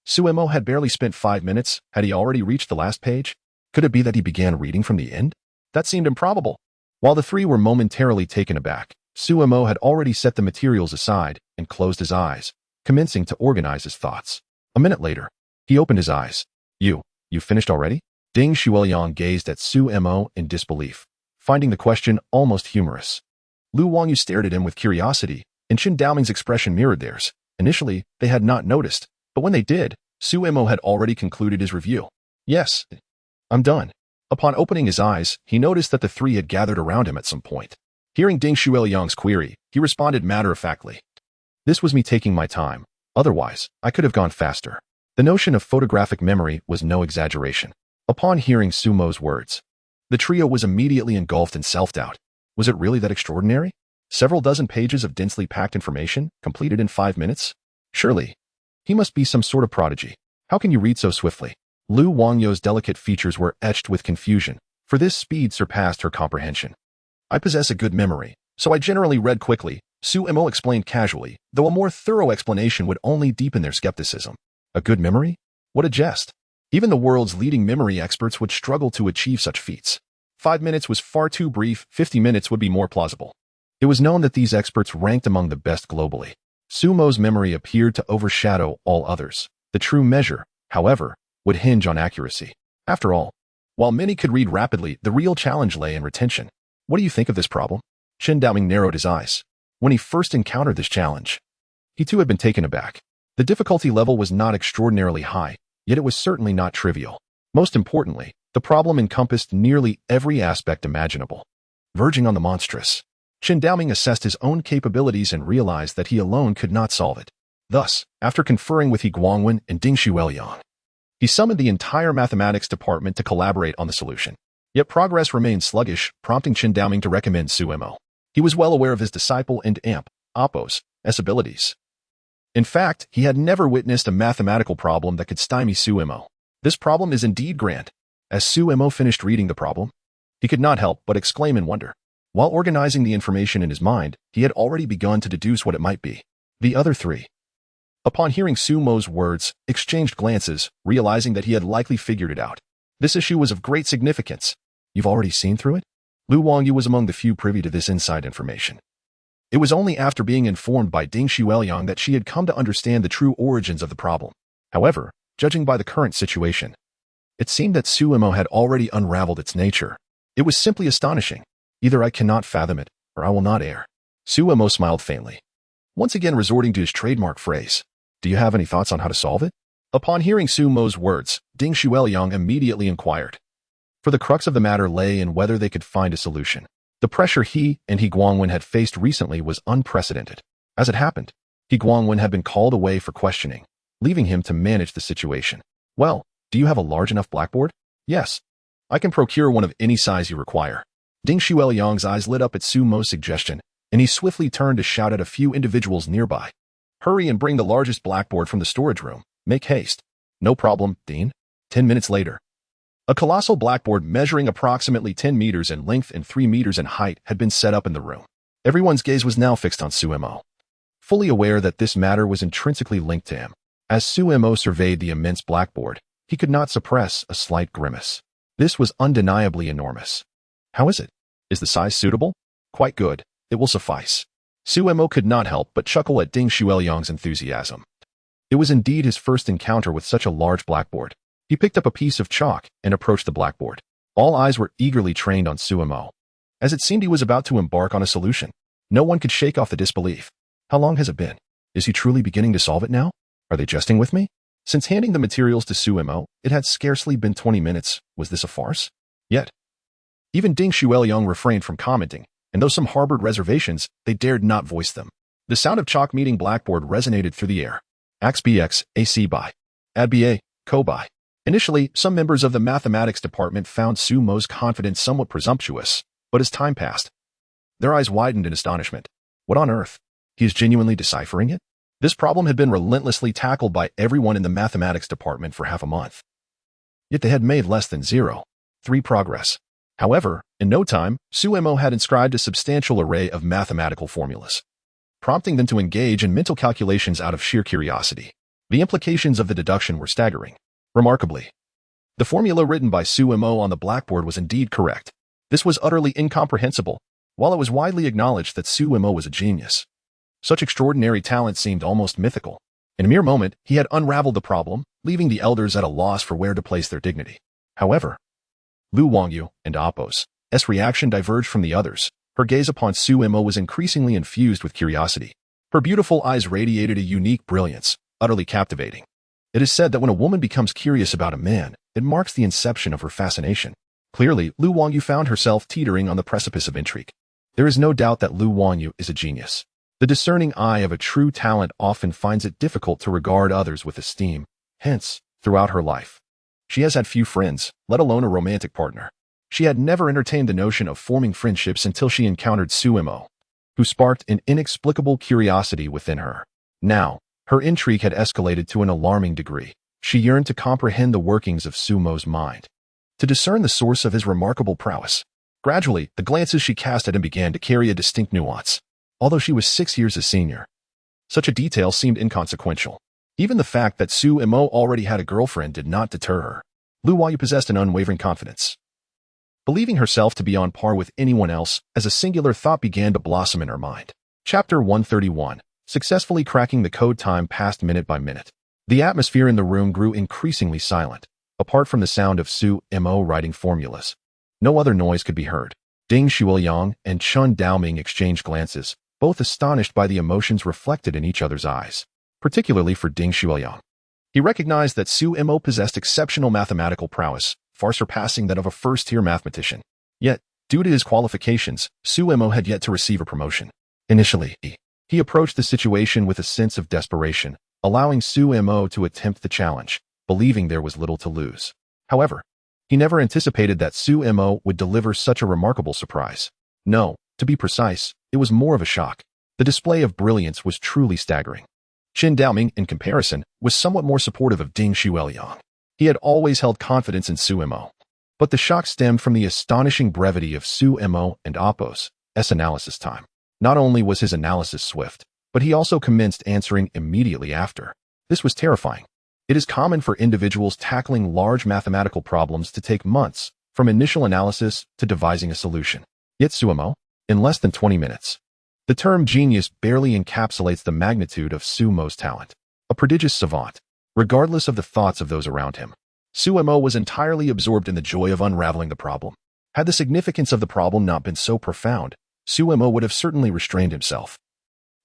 Suemo had barely spent 5 minutes. Had he already reached the last page? Could it be that he began reading from the end? That seemed improbable. While the three were momentarily taken aback, Suemo had already set the materials aside and closed his eyes, commencing to organize his thoughts. A minute later, he opened his eyes. You finished already? Ding Shuoyang gazed at Suemo in disbelief, finding the question almost humorous. Lu Wangyu stared at him with curiosity, and Chen Daoming's expression mirrored theirs. Initially, they had not noticed, but when they did, Suemo had already concluded his review. Yes, I'm done. Upon opening his eyes, he noticed that the three had gathered around him at some point. Hearing Ding Shuoyang's query, he responded matter-of-factly. This was me taking my time. Otherwise, I could have gone faster. The notion of photographic memory was no exaggeration. Upon hearing Sumo's words, the trio was immediately engulfed in self-doubt. Was it really that extraordinary? Several dozen pages of densely packed information, completed in 5 minutes? Surely, he must be some sort of prodigy. How can you read so swiftly? Lu Wangyu's delicate features were etched with confusion, for this speed surpassed her comprehension. I possess a good memory, so I generally read quickly, Suemo explained casually, though a more thorough explanation would only deepen their skepticism. A good memory? What a jest. Even the world's leading memory experts would struggle to achieve such feats. 5 minutes was far too brief, 50 minutes would be more plausible. It was known that these experts ranked among the best globally. Sumo's memory appeared to overshadow all others. The true measure, however, would hinge on accuracy. After all, while many could read rapidly, the real challenge lay in retention. What do you think of this problem? Chen Daoming narrowed his eyes. When he first encountered this challenge, he too had been taken aback. The difficulty level was not extraordinarily high, yet it was certainly not trivial. Most importantly, the problem encompassed nearly every aspect imaginable, verging on the monstrous. Chen Daoming assessed his own capabilities and realized that he alone could not solve it. Thus, after conferring with He Guangwen and Ding Xueliang, he summoned the entire mathematics department to collaborate on the solution. Yet progress remained sluggish, prompting Chen Daoming to recommend Sumo. He was well aware of his disciple and AlphaGo's abilities. In fact, he had never witnessed a mathematical problem that could stymie Sumo. This problem is indeed grand. As Sumo finished reading the problem, he could not help but exclaim in wonder. While organizing the information in his mind, he had already begun to deduce what it might be. The other three, upon hearing Sumo's words, exchanged glances, realizing that he had likely figured it out. This issue was of great significance. You've already seen through it? Lu Wangyu was among the few privy to this inside information. It was only after being informed by Ding Xueliang that she had come to understand the true origins of the problem. However, judging by the current situation, it seemed that Sumo had already unraveled its nature. It was simply astonishing. Either I cannot fathom it, or I will not err. Sumo smiled faintly, once again resorting to his trademark phrase. Do you have any thoughts on how to solve it? Upon hearing Sumo's words, Ding Xueliang immediately inquired. For the crux of the matter lay in whether they could find a solution. The pressure he and He Guangwen had faced recently was unprecedented. As it happened, He Guangwen had been called away for questioning, leaving him to manage the situation. Well, do you have a large enough blackboard? Yes. I can procure one of any size you require. Ding Xueliang's eyes lit up at Sumo's suggestion, and he swiftly turned to shout at a few individuals nearby. Hurry and bring the largest blackboard from the storage room. Make haste. No problem, Dean. 10 minutes later, a colossal blackboard measuring approximately 10 meters in length and 3 meters in height had been set up in the room. Everyone's gaze was now fixed on Sumo, fully aware that this matter was intrinsically linked to him. As Sumo surveyed the immense blackboard, he could not suppress a slight grimace. This was undeniably enormous. How is it? Is the size suitable? Quite good. It will suffice. Sumo could not help but chuckle at Ding Xueliang's enthusiasm. It was indeed his first encounter with such a large blackboard. He picked up a piece of chalk and approached the blackboard. All eyes were eagerly trained on Sumo, as it seemed he was about to embark on a solution. No one could shake off the disbelief. How long has it been? Is he truly beginning to solve it now? Are they jesting with me? Since handing the materials to Sumo, it had scarcely been 20 minutes. Was this a farce? Yet, even Ding Xueliang refrained from commenting, and though some harbored reservations, they dared not voice them. The sound of chalk meeting blackboard resonated through the air. AXBX, AC by. ADBA, Co by. Initially, some members of the mathematics department found Sumo's confidence somewhat presumptuous, but as time passed, their eyes widened in astonishment. What on earth? He is genuinely deciphering it? This problem had been relentlessly tackled by everyone in the mathematics department for half a month. Yet they had made less than 0.3 progress. However, in no time, Sumo had inscribed a substantial array of mathematical formulas, prompting them to engage in mental calculations out of sheer curiosity. The implications of the deduction were staggering. Remarkably, the formula written by Sumo on the blackboard was indeed correct. This was utterly incomprehensible, while it was widely acknowledged that Sumo was a genius. Such extraordinary talent seemed almost mythical. In a mere moment, he had unraveled the problem, leaving the elders at a loss for where to place their dignity. However, Lu Wangyu and AlphaGo's reaction diverged from the others. Her gaze upon Sumo was increasingly infused with curiosity. Her beautiful eyes radiated a unique brilliance, utterly captivating. It is said that when a woman becomes curious about a man, it marks the inception of her fascination. Clearly, Lu Wangyu found herself teetering on the precipice of intrigue. There is no doubt that Lu Wangyu is a genius. The discerning eye of a true talent often finds it difficult to regard others with esteem. Hence, throughout her life, she has had few friends, let alone a romantic partner. She had never entertained the notion of forming friendships until she encountered Sumo, who sparked an inexplicable curiosity within her. Now, her intrigue had escalated to an alarming degree. She yearned to comprehend the workings of Sumo's mind, to discern the source of his remarkable prowess. Gradually, the glances she cast at him began to carry a distinct nuance. Although she was 6 years his senior, such a detail seemed inconsequential. Even the fact that Sumo already had a girlfriend did not deter her. Lu Wangyu possessed an unwavering confidence. believing herself to be on par with anyone else as a singular thought began to blossom in her mind. Chapter 131. Successfully cracking the code. Time passed minute by minute. The atmosphere in the room grew increasingly silent. Apart from the sound of Su Mo writing formulas, no other noise could be heard. Ding Shuoyang and Chun Daoming exchanged glances, both astonished by the emotions reflected in each other's eyes, particularly for Ding Shuoyang. He recognized that Su Mo possessed exceptional mathematical prowess, far surpassing that of a first-tier mathematician. Yet, due to his qualifications, Su Mo had yet to receive a promotion. Initially, he approached the situation with a sense of desperation, allowing Su Mo to attempt the challenge, believing there was little to lose. However, he never anticipated that Su Mo would deliver such a remarkable surprise. No, to be precise, it was more of a shock. The display of brilliance was truly staggering. Qin Daoming, in comparison, was somewhat more supportive of Ding Shuoyang. He had always held confidence in Su Mo. But the shock stemmed from the astonishing brevity of Su Mo and Appo's analysis time. Not only was his analysis swift, but he also commenced answering immediately after. This was terrifying. It is common for individuals tackling large mathematical problems to take months, from initial analysis to devising a solution. Yet Su Mo, in less than 20 minutes. The term genius barely encapsulates the magnitude of Su Mo's talent. A prodigious savant, regardless of the thoughts of those around him. Su Mo was entirely absorbed in the joy of unraveling the problem. Had the significance of the problem not been so profound, Su Mo would have certainly restrained himself,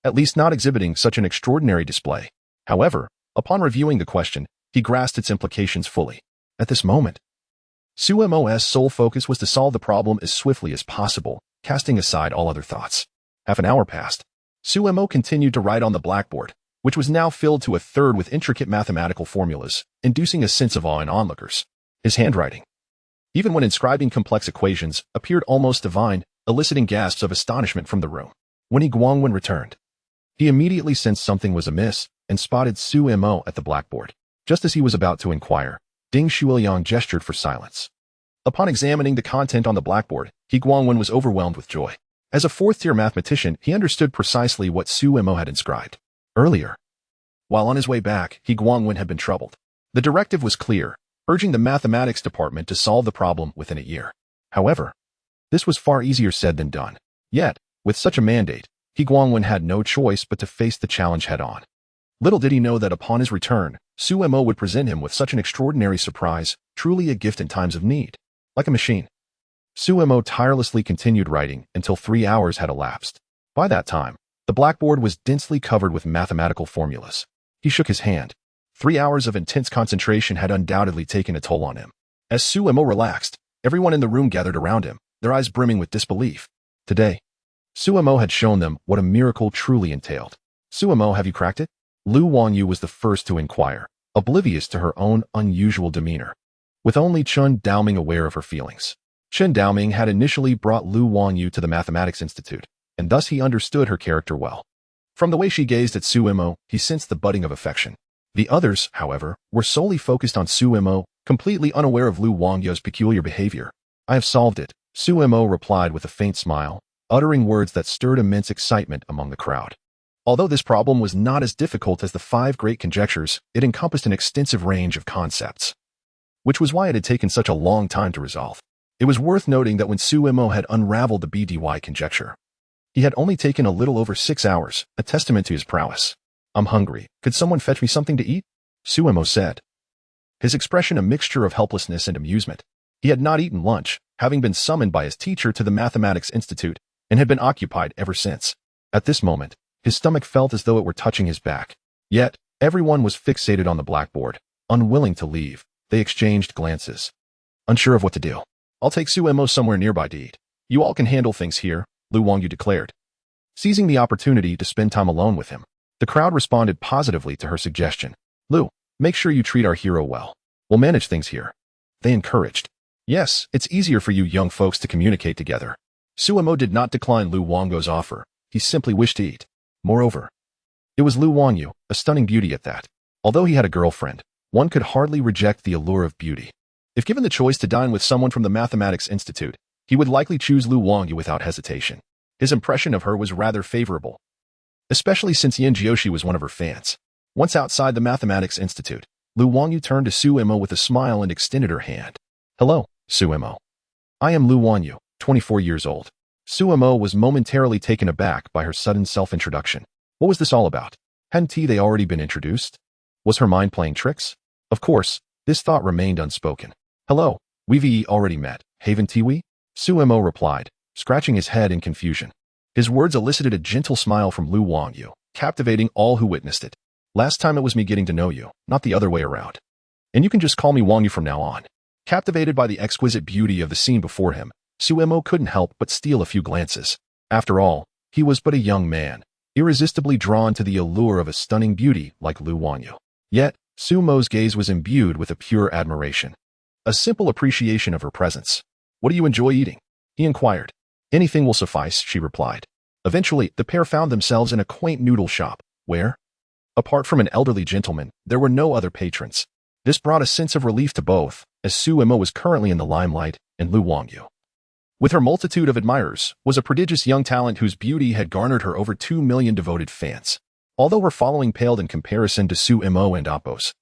at least not exhibiting such an extraordinary display. However, upon reviewing the question, he grasped its implications fully. At this moment, Su Mo's sole focus was to solve the problem as swiftly as possible, casting aside all other thoughts. Half an hour passed. Su Mo continued to write on the blackboard, which was now filled to a third with intricate mathematical formulas, inducing a sense of awe in onlookers. His handwriting, even when inscribing complex equations, appeared almost divine, eliciting gasps of astonishment from the room. When Guangwen returned, he immediately sensed something was amiss and spotted Su Mo at the blackboard. Just as he was about to inquire, Ding Shuoyang gestured for silence. Upon examining the content on the blackboard, Guangwen was overwhelmed with joy. As a fourth-tier mathematician, he understood precisely what Su Mo had inscribed. Earlier, while on his way back, Guangwen had been troubled. The directive was clear, urging the mathematics department to solve the problem within a year. However, this was far easier said than done. Yet, with such a mandate, Guangwen had no choice but to face the challenge head-on. Little did he know that upon his return, Su Mo would present him with such an extraordinary surprise, truly a gift in times of need. Like a machine, Su Mo tirelessly continued writing until 3 hours had elapsed. By that time, the blackboard was densely covered with mathematical formulas. He shook his hand. 3 hours of intense concentration had undoubtedly taken a toll on him. As Su Mo relaxed, everyone in the room gathered around him, their eyes brimming with disbelief. Today, Su Mo had shown them what a miracle truly entailed. Su Mo, have you cracked it? Lu Wangyu was the first to inquire, oblivious to her own unusual demeanor, with only Chun Daoming aware of her feelings. Chun Daoming had initially brought Lu Wangyu to the Mathematics Institute, and thus he understood her character well. From the way she gazed at Su Mo, he sensed the budding of affection. The others, however, were solely focused on Su Mo, completely unaware of Lu Wangyu's peculiar behavior. I have solved it, Su Mo replied with a faint smile, uttering words that stirred immense excitement among the crowd. Although this problem was not as difficult as the 5 great conjectures, it encompassed an extensive range of concepts, which was why it had taken such a long time to resolve. It was worth noting that when Su Mo had unraveled the BDY conjecture, he had only taken a little over 6 hours, a testament to his prowess. I'm hungry. Could someone fetch me something to eat? Su Mo said, his expression a mixture of helplessness and amusement. He had not eaten lunch, having been summoned by his teacher to the Mathematics Institute, and had been occupied ever since. At this moment, his stomach felt as though it were touching his back. Yet, everyone was fixated on the blackboard, unwilling to leave. They exchanged glances, unsure of what to do. I'll take Su Mo somewhere nearby to eat. You all can handle things here, Lu Wangyu declared, seizing the opportunity to spend time alone with him. The crowd responded positively to her suggestion. Lu, make sure you treat our hero well. We'll manage things here, they encouraged. Yes, it's easier for you young folks to communicate together. Su Mo did not decline Lu Wangyu's offer. He simply wished to eat. Moreover, it was Lu Wangyu, a stunning beauty at that. Although he had a girlfriend, one could hardly reject the allure of beauty. If given the choice to dine with someone from the Mathematics Institute, he would likely choose Lu Wangyu without hesitation. His impression of her was rather favorable, especially since Yin Jiushi was one of her fans. Once outside the Mathematics Institute, Lu Wangyu turned to Su Mo with a smile and extended her hand. Hello, Su Mo. I am Lu Wanyu, 24 years old. Suemo was momentarily taken aback by her sudden self-introduction. What was this all about? Hadn't they already been introduced? Was her mind playing tricks? Of course, this thought remained unspoken. Hello, we've already met, haven't we? Suemo replied, scratching his head in confusion. His words elicited a gentle smile from Lu Wanyu, captivating all who witnessed it. Last time it was me getting to know you, not the other way around. And you can just call me Wanyu from now on. Captivated by the exquisite beauty of the scene before him, Suemo couldn't help but steal a few glances. After all, he was but a young man, irresistibly drawn to the allure of a stunning beauty like Lu Wanyu. Yet, Suemo's gaze was imbued with a pure admiration. A simple appreciation of her presence. What do you enjoy eating? He inquired. Anything will suffice, she replied. Eventually, the pair found themselves in a quaint noodle shop, where, apart from an elderly gentleman, there were no other patrons. This brought a sense of relief to both, as Suemo was currently in the limelight, and Lu Wanyu, with her multitude of admirers, was a prodigious young talent whose beauty had garnered her over 2 million devoted fans. Although her following paled in comparison to Suemo and Apos,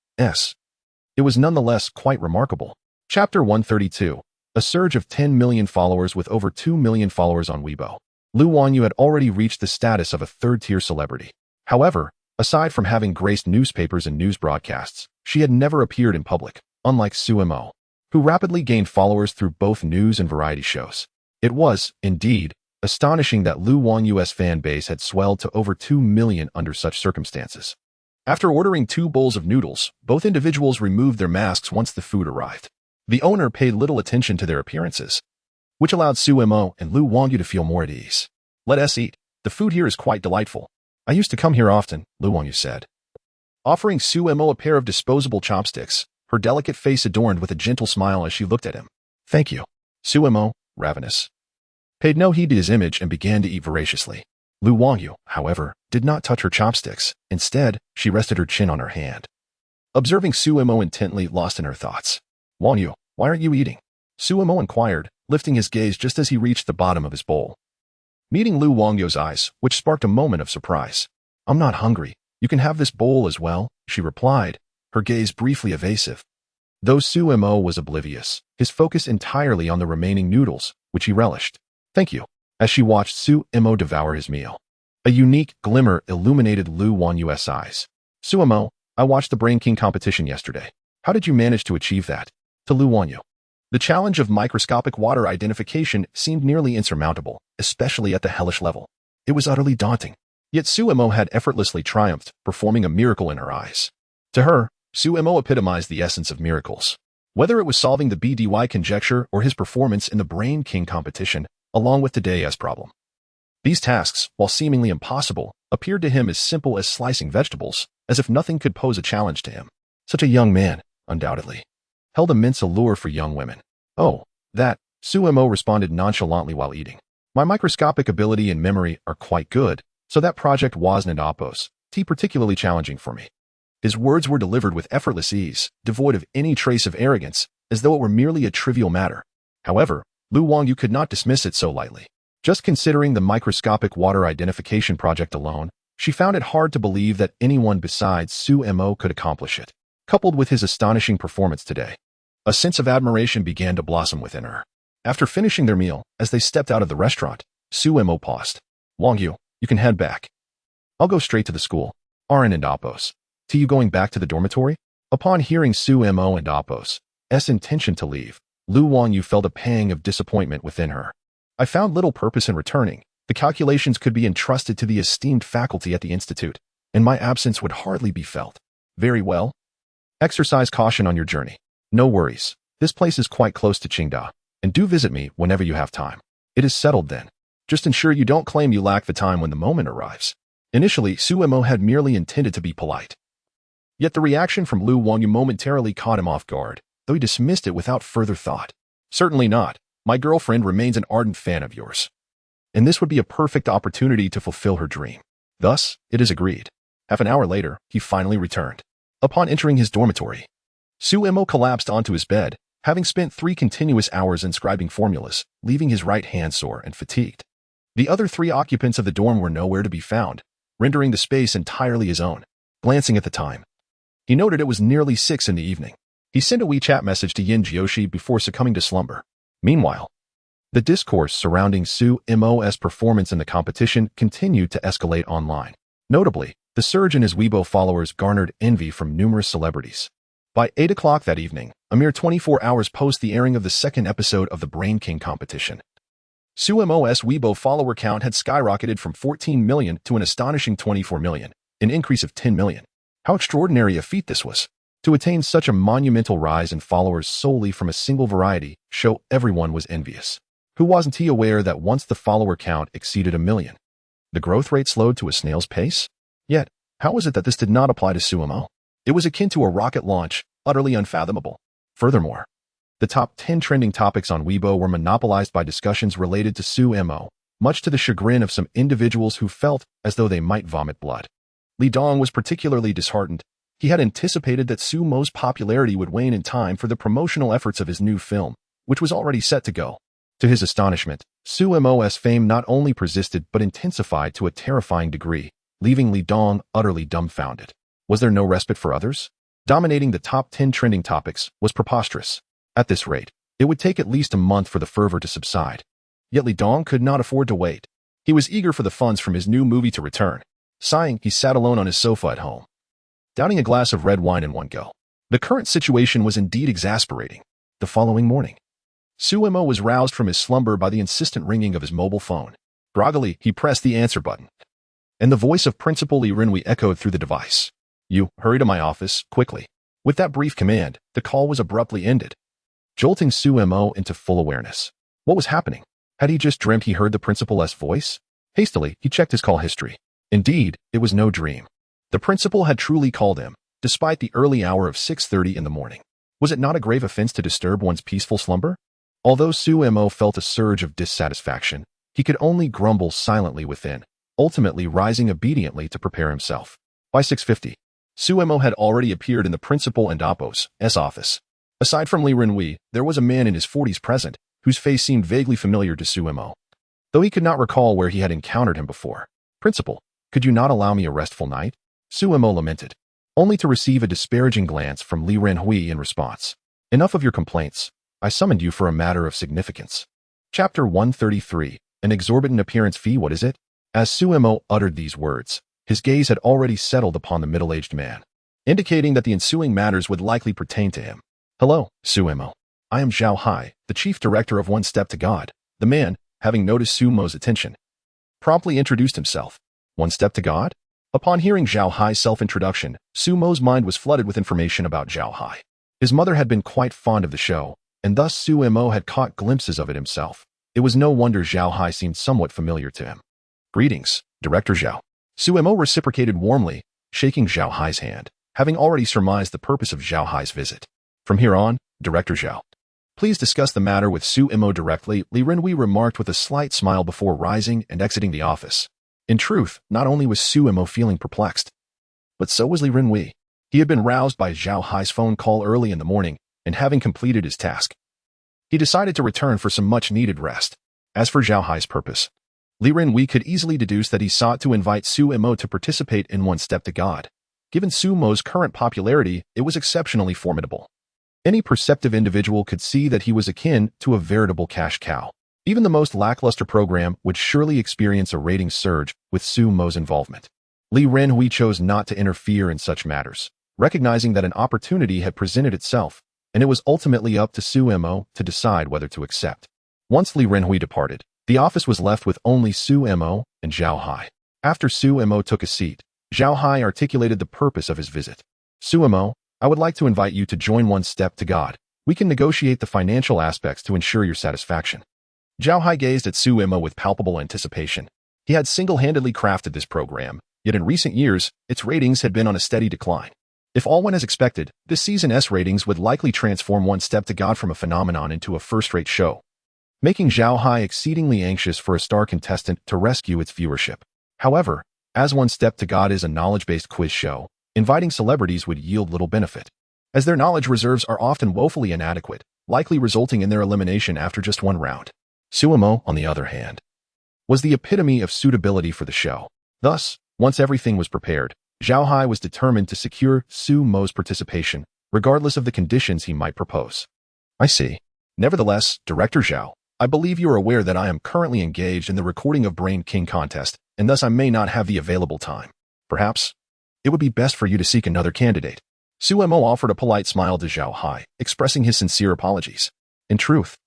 it was nonetheless quite remarkable. Chapter 132. A surge of 10 million followers with over 2 million followers on Weibo. Lu Wanyu had already reached the status of a third-tier celebrity. However, aside from having graced newspapers and news broadcasts, she had never appeared in public, unlike Suemo, who rapidly gained followers through both news and variety shows. It was, indeed, astonishing that Lu Wanyu's fan base had swelled to over 2 million under such circumstances. After ordering 2 bowls of noodles, both individuals removed their masks once the food arrived. The owner paid little attention to their appearances, which allowed Suemo and Lu Wanyu to feel more at ease. Let us eat. The food here is quite delightful. I used to come here often, Lu Wanyu said, offering Suemo a pair of disposable chopsticks, her delicate face adorned with a gentle smile as she looked at him. Thank you. Suemo, ravenous, paid no heed to his image and began to eat voraciously. Lu Wanyu, however, did not touch her chopsticks. Instead, she rested her chin on her hand, observing Suemo intently, lost in her thoughts. Wanyu, why aren't you eating? Suemo inquired, lifting his gaze just as he reached the bottom of his bowl. Meeting Lu Wanyu's eyes, which sparked a moment of surprise. I'm not hungry. You can have this bowl as well, she replied, her gaze briefly evasive. Though Suemo was oblivious, his focus entirely on the remaining noodles, which he relished. Thank you. As she watched Suemo devour his meal, a unique glimmer illuminated Lu Wanyu's eyes. Suemo, I watched the Brain King competition yesterday. How did you manage to achieve that? To Lu Wanyu, the challenge of microscopic water identification seemed nearly insurmountable, especially at the hellish level. It was utterly daunting. Yet Suemo had effortlessly triumphed, performing a miracle in her eyes. To her, Suemo epitomized the essence of miracles. Whether it was solving the BDY conjecture or his performance in the Brain King competition, along with the Deity problem. These tasks, while seemingly impossible, appeared to him as simple as slicing vegetables, as if nothing could pose a challenge to him. Such a young man, undoubtedly, held immense allure for young women. Oh, that, Suemo responded nonchalantly while eating. My microscopic ability and memory are quite good, so that project wasn't particularly challenging for me. His words were delivered with effortless ease, devoid of any trace of arrogance, as though it were merely a trivial matter. However, Lu Wanyu could not dismiss it so lightly. Just considering the microscopic water identification project alone, she found it hard to believe that anyone besides Suemo could accomplish it. Coupled with his astonishing performance today, a sense of admiration began to blossom within her. After finishing their meal, as they stepped out of the restaurant, Suemo paused. Wanyu, you can head back. I'll go straight to the school. Arin and Apos. To you going back to the dormitory? Upon hearing Suemo and Apos' intention to leave, Lu Wanyu felt a pang of disappointment within her. I found little purpose in returning. The calculations could be entrusted to the esteemed faculty at the institute, and my absence would hardly be felt. Very well. Exercise caution on your journey. No worries. This place is quite close to Qingda, and do visit me whenever you have time. It is settled then. Just ensure you don't claim you lack the time when the moment arrives. Initially, Suemo had merely intended to be polite. Yet the reaction from Lu Wanyu momentarily caught him off guard, though he dismissed it without further thought. Certainly not. My girlfriend remains an ardent fan of yours, and this would be a perfect opportunity to fulfill her dream. Thus, it is agreed. Half an hour later, he finally returned. Upon entering his dormitory, Suemo collapsed onto his bed, having spent 3 continuous hours inscribing formulas, leaving his right hand sore and fatigued. The other 3 occupants of the dorm were nowhere to be found, rendering the space entirely his own. Glancing at the time, he noted it was nearly 6 in the evening. He sent a WeChat message to Yin Jiyoshi before succumbing to slumber. Meanwhile, The discourse surrounding Su Mo's performance in the competition continued to escalate online. Notably, the surge in his Weibo followers garnered envy from numerous celebrities. By 8 o'clock that evening, a mere 24 hours post the airing of the second episode of the Brain King competition, Su Mo's Weibo follower count had skyrocketed from 14 million to an astonishing 24 million, an increase of 10 million. How extraordinary a feat this was! To attain such a monumental rise in followers solely from a single variety show, everyone was envious. Who wasn't he aware that once the follower count exceeded a million, the growth rate slowed to a snail's pace? Yet, how was it that this did not apply to Su Mo? It was akin to a rocket launch, utterly unfathomable. Furthermore, the top 10 trending topics on Weibo were monopolized by discussions related to Su Mo, much to the chagrin of some individuals who felt as though they might vomit blood. Li Dong was particularly disheartened. He had anticipated that Su Mo's popularity would wane in time for the promotional efforts of his new film, which was already set to go. To his astonishment, Su Mo's fame not only persisted but intensified to a terrifying degree, leaving Li Dong utterly dumbfounded. Was there no respite for others? Dominating the top 10 trending topics was preposterous. At this rate, it would take at least a month for the fervor to subside. Yet Li Dong could not afford to wait. He was eager for the funds from his new movie to return. Sighing, he sat alone on his sofa at home, downing a glass of red wine in one go. The current situation was indeed exasperating. The following morning, Su Mo was roused from his slumber by the insistent ringing of his mobile phone. Groggily, he pressed the answer button, and the voice of Principal Li Renhui echoed through the device. "You, hurry to my office, quickly." With that brief command, the call was abruptly ended, jolting Su Mo into full awareness. What was happening? Had he just dreamt he heard the principal's voice? Hastily, he checked his call history. Indeed, it was no dream. The principal had truly called him, despite the early hour of 6:30 in the morning. Was it not a grave offense to disturb one's peaceful slumber? Although Su Mo felt a surge of dissatisfaction, he could only grumble silently within, ultimately rising obediently to prepare himself. By 6:50, Su Mo had already appeared in the principal and Oppo's office. Aside from Li Renhui, there was a man in his 40s present, whose face seemed vaguely familiar to Su Mo, though he could not recall where he had encountered him before. "Principal, could you not allow me a restful night?" Su Mo lamented, only to receive a disparaging glance from Li Renhui in response. "Enough of your complaints. I summoned you for a matter of significance." Chapter 133, An Exorbitant Appearance Fee. What is it? As Su Mo uttered these words, his gaze had already settled upon the middle-aged man, indicating that the ensuing matters would likely pertain to him. "Hello, Su Mo. I am Zhao Hai, the chief director of One Step to God." The man, having noticed Su Mo's attention, promptly introduced himself. "One Step to God?" Upon hearing Zhao Hai's self-introduction, Su Mo's mind was flooded with information about Zhao Hai. His mother had been quite fond of the show, and thus Su Mo had caught glimpses of it himself. It was no wonder Zhao Hai seemed somewhat familiar to him. "Greetings, Director Zhao." Su Mo reciprocated warmly, shaking Zhao Hai's hand, having already surmised the purpose of Zhao Hai's visit. "From here on, Director Zhao, please discuss the matter with Su Mo directly," Li Renhui remarked with a slight smile before rising and exiting the office. In truth, not only was Su Mo feeling perplexed, but so was Li Renhui. He had been roused by Zhao Hai's phone call early in the morning, and having completed his task, he decided to return for some much-needed rest. As for Zhao Hai's purpose, Li Renhui could easily deduce that he sought to invite Su Mo to participate in One Step to God. Given Su Mo's current popularity, it was exceptionally formidable. Any perceptive individual could see that he was akin to a veritable cash cow. Even the most lackluster program would surely experience a rating surge with Su Mo's involvement. Li Renhui chose not to interfere in such matters, recognizing that an opportunity had presented itself, and it was ultimately up to Su Mo to decide whether to accept. Once Li Renhui departed, the office was left with only Su Mo and Zhao Hai. After Su Mo took a seat, Zhao Hai articulated the purpose of his visit. "Su Mo, I would like to invite you to join One Step to God. We can negotiate the financial aspects to ensure your satisfaction." Zhao Hai gazed at Su Mo with palpable anticipation. He had single-handedly crafted this program, yet in recent years, its ratings had been on a steady decline. If all went as expected, this season's ratings would likely transform One Step to God from a phenomenon into a first-rate show, making Zhao Hai exceedingly anxious for a star contestant to rescue its viewership. However, as One Step to God is a knowledge-based quiz show, inviting celebrities would yield little benefit, as their knowledge reserves are often woefully inadequate, likely resulting in their elimination after just one round. Su Mo, on the other hand, was the epitome of suitability for the show. Thus, once everything was prepared, Zhao Hai was determined to secure Su Mo's participation, regardless of the conditions he might propose. "I see. Nevertheless, Director Zhao, I believe you are aware that I am currently engaged in the recording of Brain King contest, and thus I may not have the available time. Perhaps it would be best for you to seek another candidate. Suemo offered a polite smile to Zhao Hai, expressing his sincere apologies. In truth,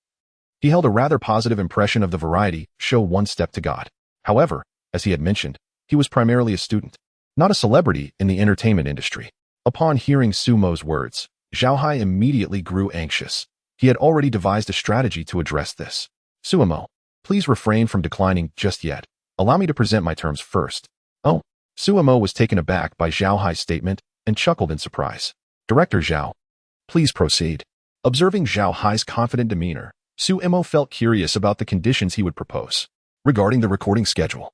he held a rather positive impression of the variety show One Step to God. However, as he had mentioned, he was primarily a student, not a celebrity in the entertainment industry. Upon hearing Sumo's words, Zhao Hai immediately grew anxious. He had already devised a strategy to address this. Suemo, please refrain from declining just yet. Allow me to present my terms first. Oh, Suemo was taken aback by Zhao Hai's statement and chuckled in surprise. Director Zhao, please proceed. Observing Zhao Hai's confident demeanor, Suemo felt curious about the conditions he would propose. Regarding the recording schedule,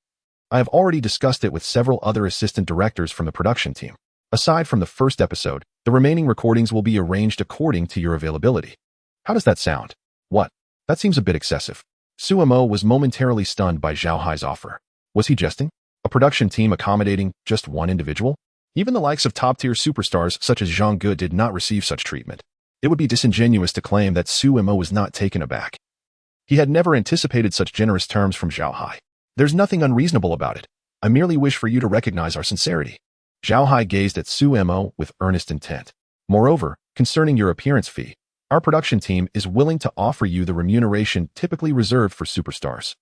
I have already discussed it with several other assistant directors from the production team. Aside from the first episode, the remaining recordings will be arranged according to your availability. How does that sound? What? That seems a bit excessive. Suemo was momentarily stunned by Zhao Hai's offer. Was he jesting? A production team accommodating just one individual? Even the likes of top-tier superstars such as Zhang Ge did not receive such treatment. It would be disingenuous to claim that Suemo was not taken aback. He had never anticipated such generous terms from Zhao Hai. There's nothing unreasonable about it. I merely wish for you to recognize our sincerity. Zhao Hai gazed at Suemo with earnest intent. Moreover, concerning your appearance fee, our production team is willing to offer you the remuneration typically reserved for superstars.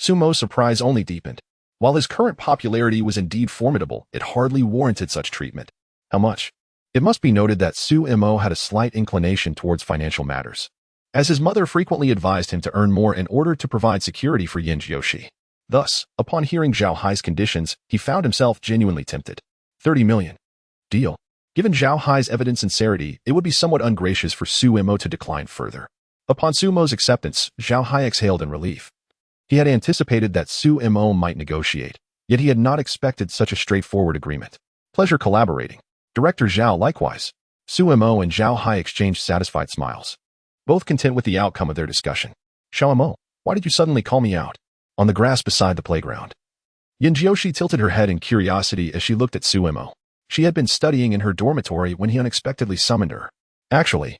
Sumo's surprise only deepened. While his current popularity was indeed formidable, it hardly warranted such treatment. How much? It must be noted that Suemo had a slight inclination towards financial matters, as his mother frequently advised him to earn more in order to provide security for Yin Jiushi. Thus, upon hearing Zhao Hai's conditions, he found himself genuinely tempted. 30 million. Deal. Given Zhao Hai's evident sincerity, it would be somewhat ungracious for Suemo to decline further. Upon Sumo's acceptance, Zhao Hai exhaled in relief. He had anticipated that Suemo might negotiate, yet he had not expected such a straightforward agreement. Pleasure collaborating. Director Zhao likewise. Suemo and Zhao Hai exchanged satisfied smiles, both content with the outcome of their discussion. Xiaomo, why did you suddenly call me out? On the grass beside the playground. Yin Jiushi tilted her head in curiosity as she looked at Suemo. She had been studying in her dormitory when he unexpectedly summoned her. Actually,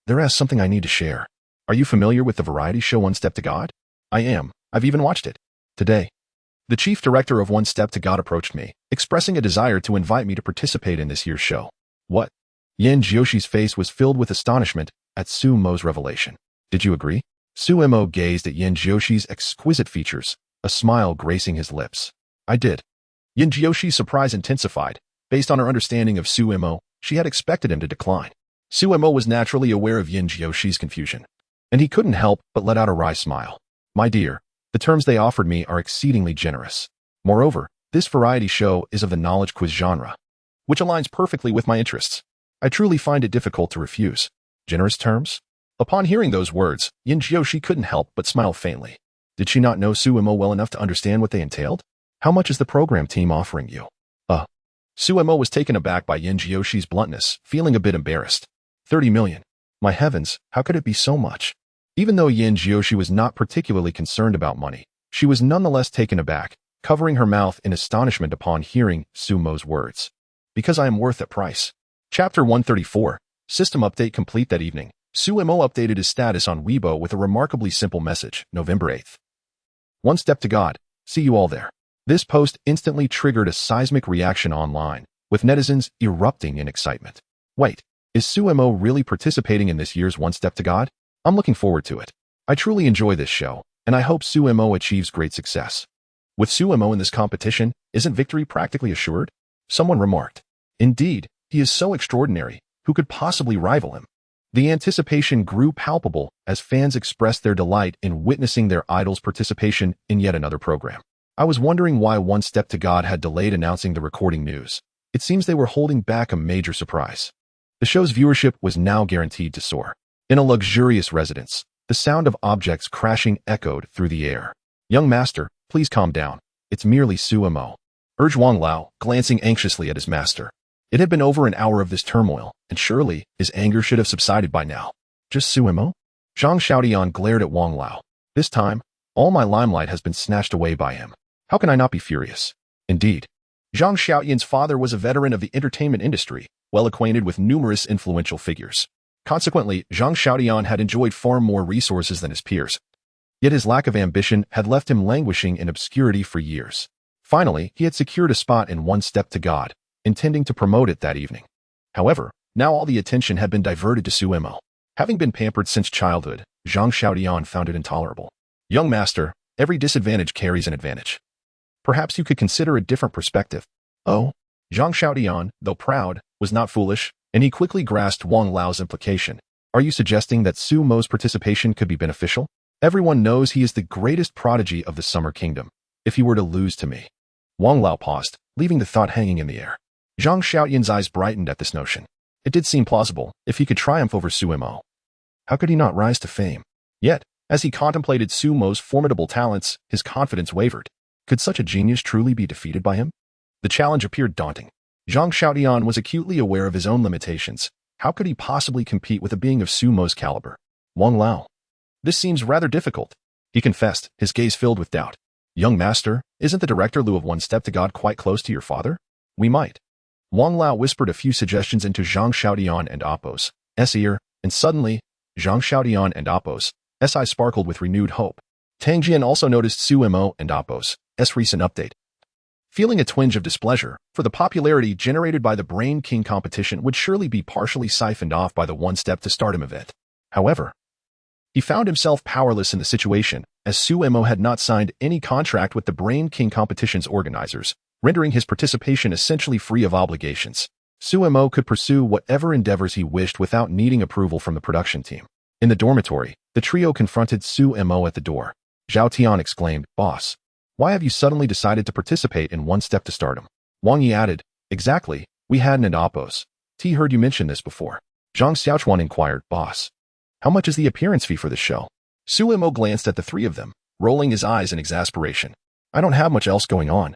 there is something I need to share. Are you familiar with the variety show One Step to God? I am. I've even watched it. Today, the chief director of One Step to God approached me, expressing a desire to invite me to participate in this year's show. What? Yin Jiushi's face was filled with astonishment at Sumo's revelation. Did you agree? Suemo gazed at Yin Jiushi's exquisite features, a smile gracing his lips. I did. Yin Jiushi's surprise intensified. Based on her understanding of Suemo, she had expected him to decline. Suemo was naturally aware of Yin Jiushi's confusion, and he couldn't help but let out a wry smile. My dear, the terms they offered me are exceedingly generous. Moreover, this variety show is of the knowledge quiz genre, which aligns perfectly with my interests. I truly find it difficult to refuse. Generous terms? Upon hearing those words, Yin Jiushi couldn't help but smile faintly. Did she not know Suemo well enough to understand what they entailed? How much is the program team offering you? Suemo was taken aback by Yin Jiushi's bluntness, feeling a bit embarrassed. 30 million. My heavens, how could it be so much? Even though Yin Jiushi was not particularly concerned about money, she was nonetheless taken aback, covering her mouth in astonishment upon hearing Sumo's words. Because I am worth that price. Chapter 134. System update complete that evening. Suemo updated his status on Weibo with a remarkably simple message, November 8th. One step to God. See you all there. This post instantly triggered a seismic reaction online, with netizens erupting in excitement. Wait, is Suemo really participating in this year's One Step to God? I'm looking forward to it. I truly enjoy this show, and I hope Suemo achieves great success. With Suemo in this competition, isn't victory practically assured? Someone remarked. Indeed, he is so extraordinary, who could possibly rival him? The anticipation grew palpable as fans expressed their delight in witnessing their idol's participation in yet another program. I was wondering why One Step to God had delayed announcing the recording news. It seems they were holding back a major surprise. The show's viewership was now guaranteed to soar. In a luxurious residence, the sound of objects crashing echoed through the air. Young master, please calm down. It's merely Suemo, urged Wang Lao, glancing anxiously at his master. It had been over an hour of this turmoil, and surely his anger should have subsided by now. Just Suemo? Zhang Xiaodian glared at Wang Lao. This time, all my limelight has been snatched away by him. How can I not be furious? Indeed, Zhang Xiaoyan's father was a veteran of the entertainment industry, well acquainted with numerous influential figures. Consequently, Zhang Xiaodian had enjoyed far more resources than his peers. Yet his lack of ambition had left him languishing in obscurity for years. Finally, he had secured a spot in One Step to God, intending to promote it that evening. However, now all the attention had been diverted to Suemo. Having been pampered since childhood, Zhang Xiaodian found it intolerable. Young master, every disadvantage carries an advantage. Perhaps you could consider a different perspective. Oh? Zhang Xiaodian, though proud, was not foolish, and he quickly grasped Wang Lao's implication. Are you suggesting that Su Mo's participation could be beneficial? Everyone knows he is the greatest prodigy of the Summer Kingdom. If he were to lose to me. Wang Lao paused, leaving the thought hanging in the air. Zhang Xiaodian's eyes brightened at this notion. It did seem plausible, if he could triumph over Su Mo. How could he not rise to fame? Yet, as he contemplated Su Mo's formidable talents, his confidence wavered. Could such a genius truly be defeated by him? The challenge appeared daunting. Zhang Xiaodian was acutely aware of his own limitations. How could he possibly compete with a being of Su Mo's caliber? Wang Lao. This seems rather difficult, he confessed, his gaze filled with doubt. Young master, isn't the director Lu of One Step to God quite close to your father? We might. Wang Lao whispered a few suggestions into Zhang Xiaodian and Appo's ear, and suddenly, Zhang Xiaodian and Appo's eyes sparkled with renewed hope. Tang Jian also noticed Su Mo and Appo's recent update. Feeling a twinge of displeasure, for the popularity generated by the Brain King competition would surely be partially siphoned off by the One Step to Stardom event. However, he found himself powerless in the situation, as Su Mo had not signed any contract with the Brain King competition's organizers, rendering his participation essentially free of obligations. Su Mo could pursue whatever endeavors he wished without needing approval from the production team. In the dormitory, the trio confronted Su Mo at the door. Zhao Tian exclaimed, "Boss, why have you suddenly decided to participate in One Step to Stardom?" Wang Yi added, "Exactly, we hadn't an Appo's. T heard you mention this before." Zhang Xiaochuan inquired, "Boss, how much is the appearance fee for this show?" Su Mo glanced at the three of them, rolling his eyes in exasperation. "I don't have much else going on.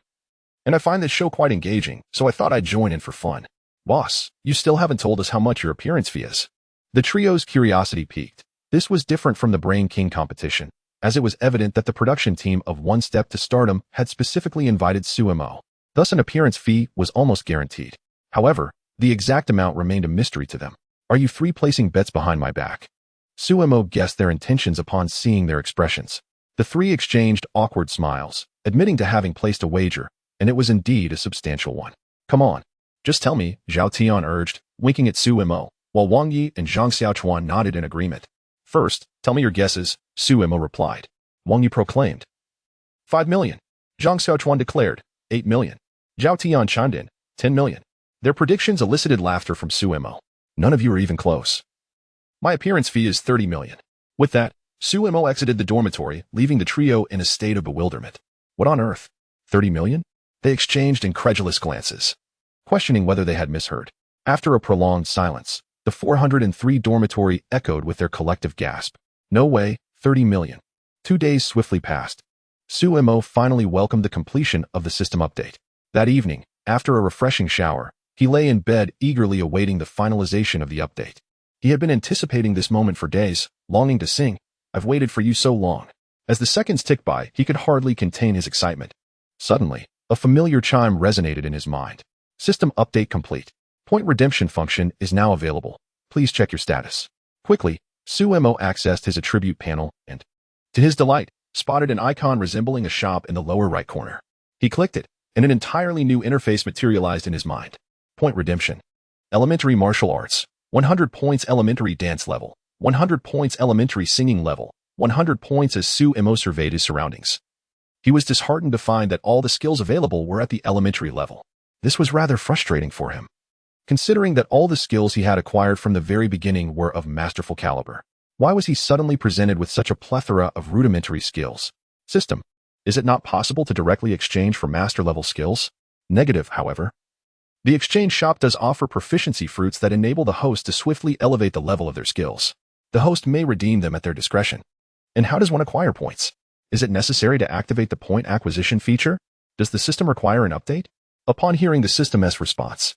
And I find this show quite engaging, so I thought I'd join in for fun." "Boss, you still haven't told us how much your appearance fee is." The trio's curiosity piqued. This was different from the Brain King competition, as it was evident that the production team of One Step to Stardom had specifically invited Su Mo. Thus an appearance fee was almost guaranteed. However, the exact amount remained a mystery to them. "Are you three placing bets behind my back?" Su Mo guessed their intentions upon seeing their expressions. The three exchanged awkward smiles, admitting to having placed a wager, and it was indeed a substantial one. "Come on, just tell me," Zhao Tian urged, winking at Su Mo, while Wang Yi and Zhang Xiaochuan nodded in agreement. "First, tell me your guesses," Su Mo replied. Wang Yi proclaimed. 5 million. Zhang Xiaochuan declared. 8 million. Zhao Tian chimed in. 10 million. Their predictions elicited laughter from Su Mo. "None of you are even close. My appearance fee is 30 million. With that, Su Mo exited the dormitory, leaving the trio in a state of bewilderment. What on earth? 30 million? They exchanged incredulous glances, questioning whether they had misheard. After a prolonged silence, the 403 dormitory echoed with their collective gasp. No way, 30 million. 2 days swiftly passed. Su Mo finally welcomed the completion of the system update. That evening, after a refreshing shower, he lay in bed eagerly awaiting the finalization of the update. He had been anticipating this moment for days, longing to sing, "I've waited for you so long." As the seconds ticked by, he could hardly contain his excitement. Suddenly, a familiar chime resonated in his mind. System update complete. Point redemption function is now available. Please check your status. Quickly, Su Mo accessed his attribute panel and, to his delight, spotted an icon resembling a shop in the lower right corner. He clicked it, and an entirely new interface materialized in his mind. Point redemption. Elementary martial arts. 100 points elementary dance level. 100 points elementary singing level. 100 points as Su Mo surveyed his surroundings. He was disheartened to find that all the skills available were at the elementary level. This was rather frustrating for him, considering that all the skills he had acquired from the very beginning were of masterful caliber. Why was he suddenly presented with such a plethora of rudimentary skills? System. Is it not possible to directly exchange for master-level skills? Negative, however. The exchange shop does offer proficiency fruits that enable the host to swiftly elevate the level of their skills. The host may redeem them at their discretion. And how does one acquire points? Is it necessary to activate the point acquisition feature? Does the system require an update? Upon hearing the system's response,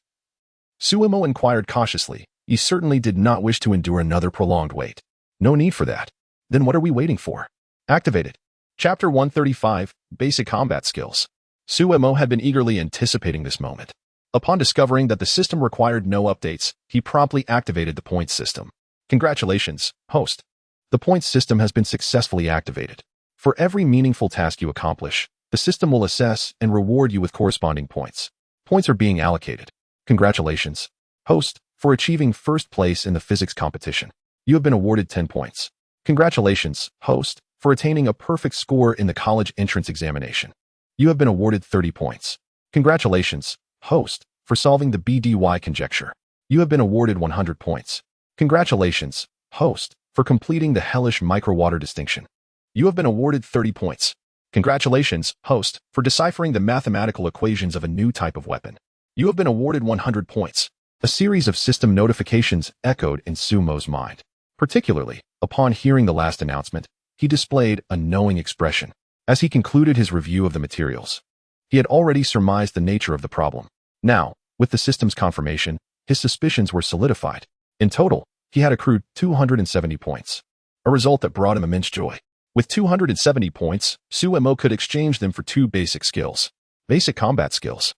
Su Mo inquired cautiously. He certainly did not wish to endure another prolonged wait. No need for that. Then what are we waiting for? Activate it. Chapter 135, Basic Combat Skills. Su Mo had been eagerly anticipating this moment. Upon discovering that the system required no updates, he promptly activated the points system. Congratulations, host. The points system has been successfully activated. For every meaningful task you accomplish, the system will assess and reward you with corresponding points. Points are being allocated. Congratulations, host, for achieving first place in the physics competition. You have been awarded 10 points. Congratulations, host, for attaining a perfect score in the college entrance examination. You have been awarded 30 points. Congratulations, host, for solving the BDY conjecture. You have been awarded 100 points. Congratulations, host, for completing the hellish microwater distinction. You have been awarded 30 points. Congratulations, host, for deciphering the mathematical equations of a new type of weapon. You have been awarded 100 points. A series of system notifications echoed in Sumo's mind. Particularly, upon hearing the last announcement, he displayed a knowing expression. As he concluded his review of the materials, he had already surmised the nature of the problem. Now, with the system's confirmation, his suspicions were solidified. In total, he had accrued 270 points, a result that brought him immense joy. With 270 points, Sumo could exchange them for 2 basic skills. Basic combat skills.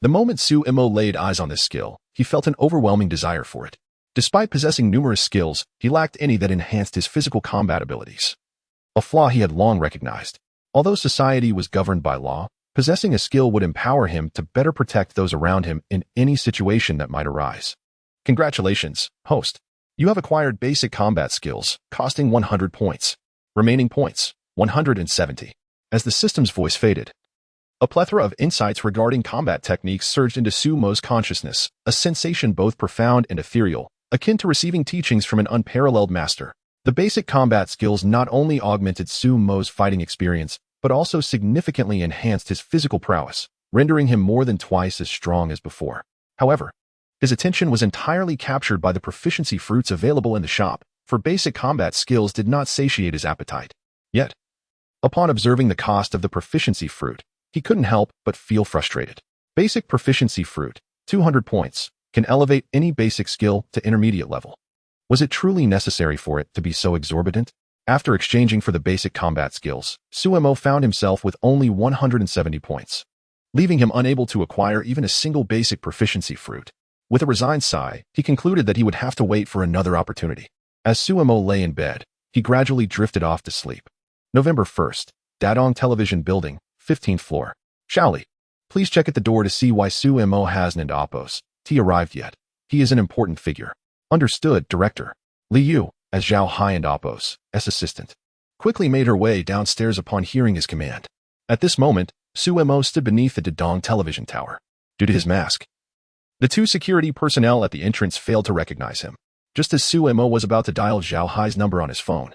The moment Sumo laid eyes on this skill, he felt an overwhelming desire for it. Despite possessing numerous skills, he lacked any that enhanced his physical combat abilities. A flaw he had long recognized. Although society was governed by law, possessing a skill would empower him to better protect those around him in any situation that might arise. Congratulations, host. You have acquired basic combat skills, costing 100 points. Remaining points, 170. As the system's voice faded, a plethora of insights regarding combat techniques surged into Sumo's consciousness, a sensation both profound and ethereal, akin to receiving teachings from an unparalleled master. The basic combat skills not only augmented Sumo's fighting experience, but also significantly enhanced his physical prowess, rendering him more than twice as strong as before. However, his attention was entirely captured by the proficiency fruits available in the shop, for basic combat skills did not satiate his appetite. Yet, upon observing the cost of the proficiency fruit, he couldn't help but feel frustrated. Basic proficiency fruit, 200 points, can elevate any basic skill to intermediate level. Was it truly necessary for it to be so exorbitant? After exchanging for the basic combat skills, Sumo found himself with only 170 points, leaving him unable to acquire even a single basic proficiency fruit. With a resigned sigh, he concluded that he would have to wait for another opportunity. As Sumo lay in bed, he gradually drifted off to sleep. November 1st, Dadong Television Building, 15th floor. Shaoli, please check at the door to see why Sumo hasn't Oppos T arrived yet. He is an important figure. Understood, Director. Liu, as Zhao Hai and Oppos, S assistant, quickly made her way downstairs upon hearing his command. At this moment, Sumo stood beneath the Dadong television tower. Due to his mask, the 2 security personnel at the entrance failed to recognize him. Just as Sumo was about to dial Zhao Hai's number on his phone,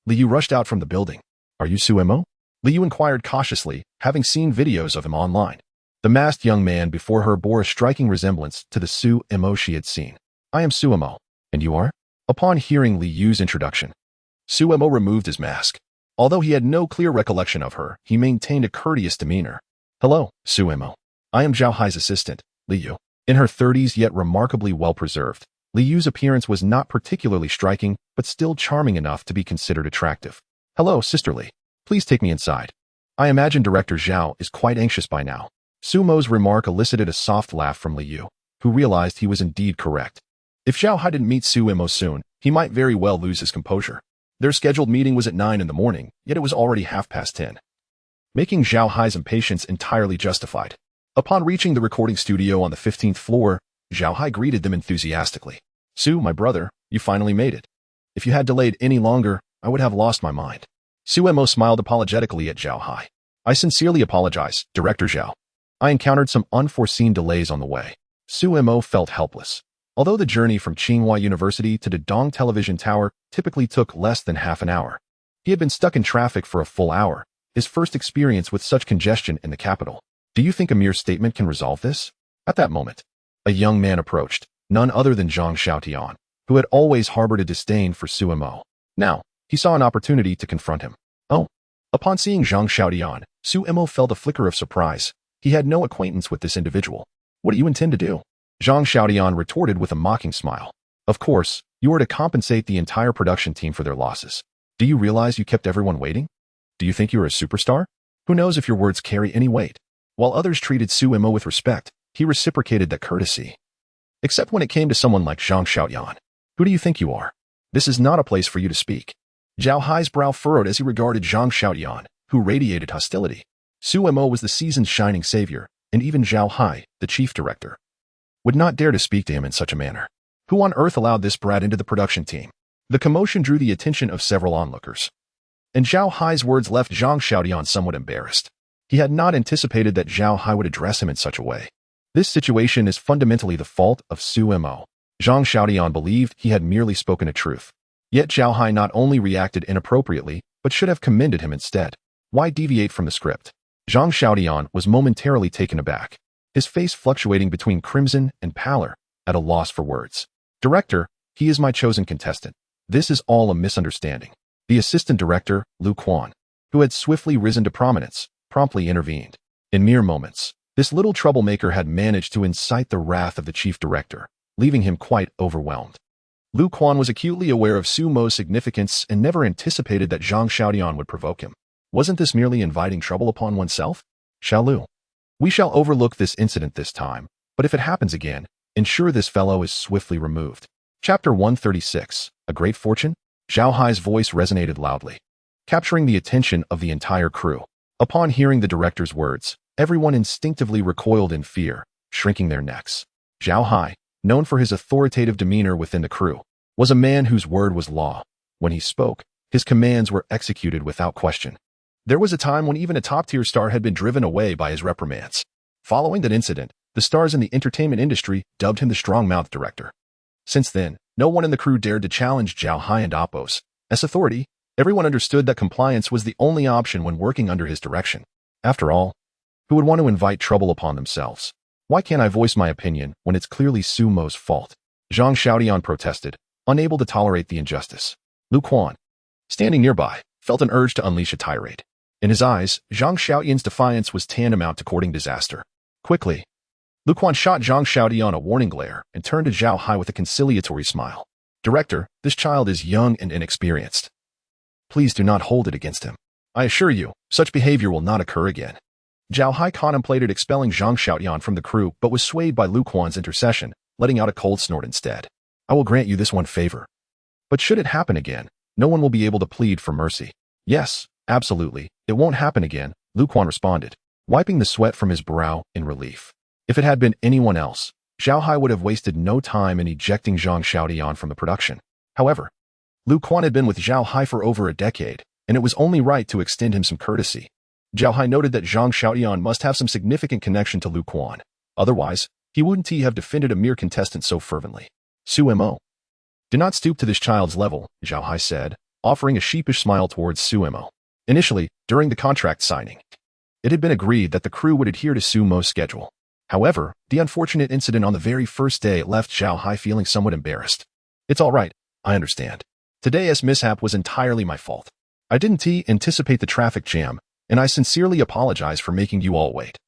Liu rushed out from the building. Are you Sumo? Liu inquired cautiously, having seen videos of him online. The masked young man before her bore a striking resemblance to the Sumo she had seen. I am Sumo. And you are? Upon hearing Liu's introduction, Sumo removed his mask. Although he had no clear recollection of her, he maintained a courteous demeanor. Hello, Sumo. I am Zhao Hai's assistant, Liu. In her 30s yet remarkably well-preserved, Liu's appearance was not particularly striking, but still charming enough to be considered attractive. Hello, Sister Li. Please take me inside. I imagine Director Zhao is quite anxious by now. Sumo's remark elicited a soft laugh from Liu, who realized he was indeed correct. If Zhao Hai didn't meet Sumo soon, he might very well lose his composure. Their scheduled meeting was at 9 in the morning, yet it was already 10:30, making Zhao Hai's impatience entirely justified. Upon reaching the recording studio on the 15th floor, Zhao Hai greeted them enthusiastically. Su, my brother, you finally made it. If you had delayed any longer, I would have lost my mind. Sumo smiled apologetically at Zhao Hai. I sincerely apologize, Director Zhao. I encountered some unforeseen delays on the way. Sumo felt helpless. Although the journey from Tsinghua University to the Dadong Television Tower typically took less than half an hour, he had been stuck in traffic for a full hour, his first experience with such congestion in the capital. Do you think a mere statement can resolve this? At that moment, a young man approached, none other than Zhang Xiaotian, who had always harbored a disdain for Sumo. Now, he saw an opportunity to confront him. Oh. Upon seeing Zhang Xiaotian, Sumo felt a flicker of surprise. He had no acquaintance with this individual. What do you intend to do? Zhang Xiaotian retorted with a mocking smile. Of course, you are to compensate the entire production team for their losses. Do you realize you kept everyone waiting? Do you think you are a superstar? Who knows if your words carry any weight? While others treated Sumo with respect, he reciprocated that courtesy. Except when it came to someone like Zhang Xiaotian. Who do you think you are? This is not a place for you to speak. Zhao Hai's brow furrowed as he regarded Zhang Xiaoyan, who radiated hostility. Su Mo was the season's shining savior, and even Zhao Hai, the chief director, would not dare to speak to him in such a manner. Who on earth allowed this brat into the production team? The commotion drew the attention of several onlookers, and Zhao Hai's words left Zhang Xiaoyan somewhat embarrassed. He had not anticipated that Zhao Hai would address him in such a way. This situation is fundamentally the fault of Su Mo. Zhang Xiaoyan believed he had merely spoken a truth. Yet Zhao Hai not only reacted inappropriately, but should have commended him instead. Why deviate from the script? Zhang Xiaoyan was momentarily taken aback, his face fluctuating between crimson and pallor, at a loss for words. Director, he is my chosen contestant. This is all a misunderstanding. The assistant director, Lu Quan, who had swiftly risen to prominence, promptly intervened. In mere moments, this little troublemaker had managed to incite the wrath of the chief director, leaving him quite overwhelmed. Lu Quan was acutely aware of Su Mo's significance and never anticipated that Zhang Xiaoyan would provoke him. Wasn't this merely inviting trouble upon oneself? Xiao Lu, we shall overlook this incident this time, but if it happens again, ensure this fellow is swiftly removed. Chapter 136, A Great Fortune? Zhao Hai's voice resonated loudly, capturing the attention of the entire crew. Upon hearing the director's words, everyone instinctively recoiled in fear, shrinking their necks. Zhao Hai, known for his authoritative demeanor within the crew, was a man whose word was law. When he spoke, his commands were executed without question. There was a time when even a top-tier star had been driven away by his reprimands. Following that incident, the stars in the entertainment industry dubbed him the strong-mouthed director. Since then, no one in the crew dared to challenge Zhao Hai and Appos. As authority, everyone understood that compliance was the only option when working under his direction. After all, who would want to invite trouble upon themselves? Why can't I voice my opinion when it's clearly Su Mo's fault? Zhang Xiaoyan protested, unable to tolerate the injustice. Lu Quan, standing nearby, felt an urge to unleash a tirade. In his eyes, Zhang Xiaoyan's defiance was tantamount to courting disaster. Quickly, Lu Quan shot Zhang Xiaoyan a warning glare and turned to Zhao Hai with a conciliatory smile. Director, this child is young and inexperienced. Please do not hold it against him. I assure you, such behavior will not occur again. Zhao Hai contemplated expelling Zhang Xiaoyan from the crew but was swayed by Lu Quan's intercession, letting out a cold snort instead. I will grant you this one favor. But should it happen again, no one will be able to plead for mercy. Yes, absolutely, it won't happen again, Lu Quan responded, wiping the sweat from his brow in relief. If it had been anyone else, Zhao Hai would have wasted no time in ejecting Zhang Xiaoyan from the production. However, Lu Quan had been with Zhao Hai for over a decade, and it was only right to extend him some courtesy. Zhao Hai noted that Zhang Xiaoyan must have some significant connection to Lu Quan. Otherwise, he wouldn't have defended a mere contestant so fervently. Su Mo, do not stoop to this child's level, Zhao Hai said, offering a sheepish smile towards Su Mo. Initially, during the contract signing, it had been agreed that the crew would adhere to Su Mo's schedule. However, the unfortunate incident on the very first day left Zhao Hai feeling somewhat embarrassed. It's all right, I understand. Today's mishap was entirely my fault. I didn't anticipate the traffic jam, and I sincerely apologize for making you all wait.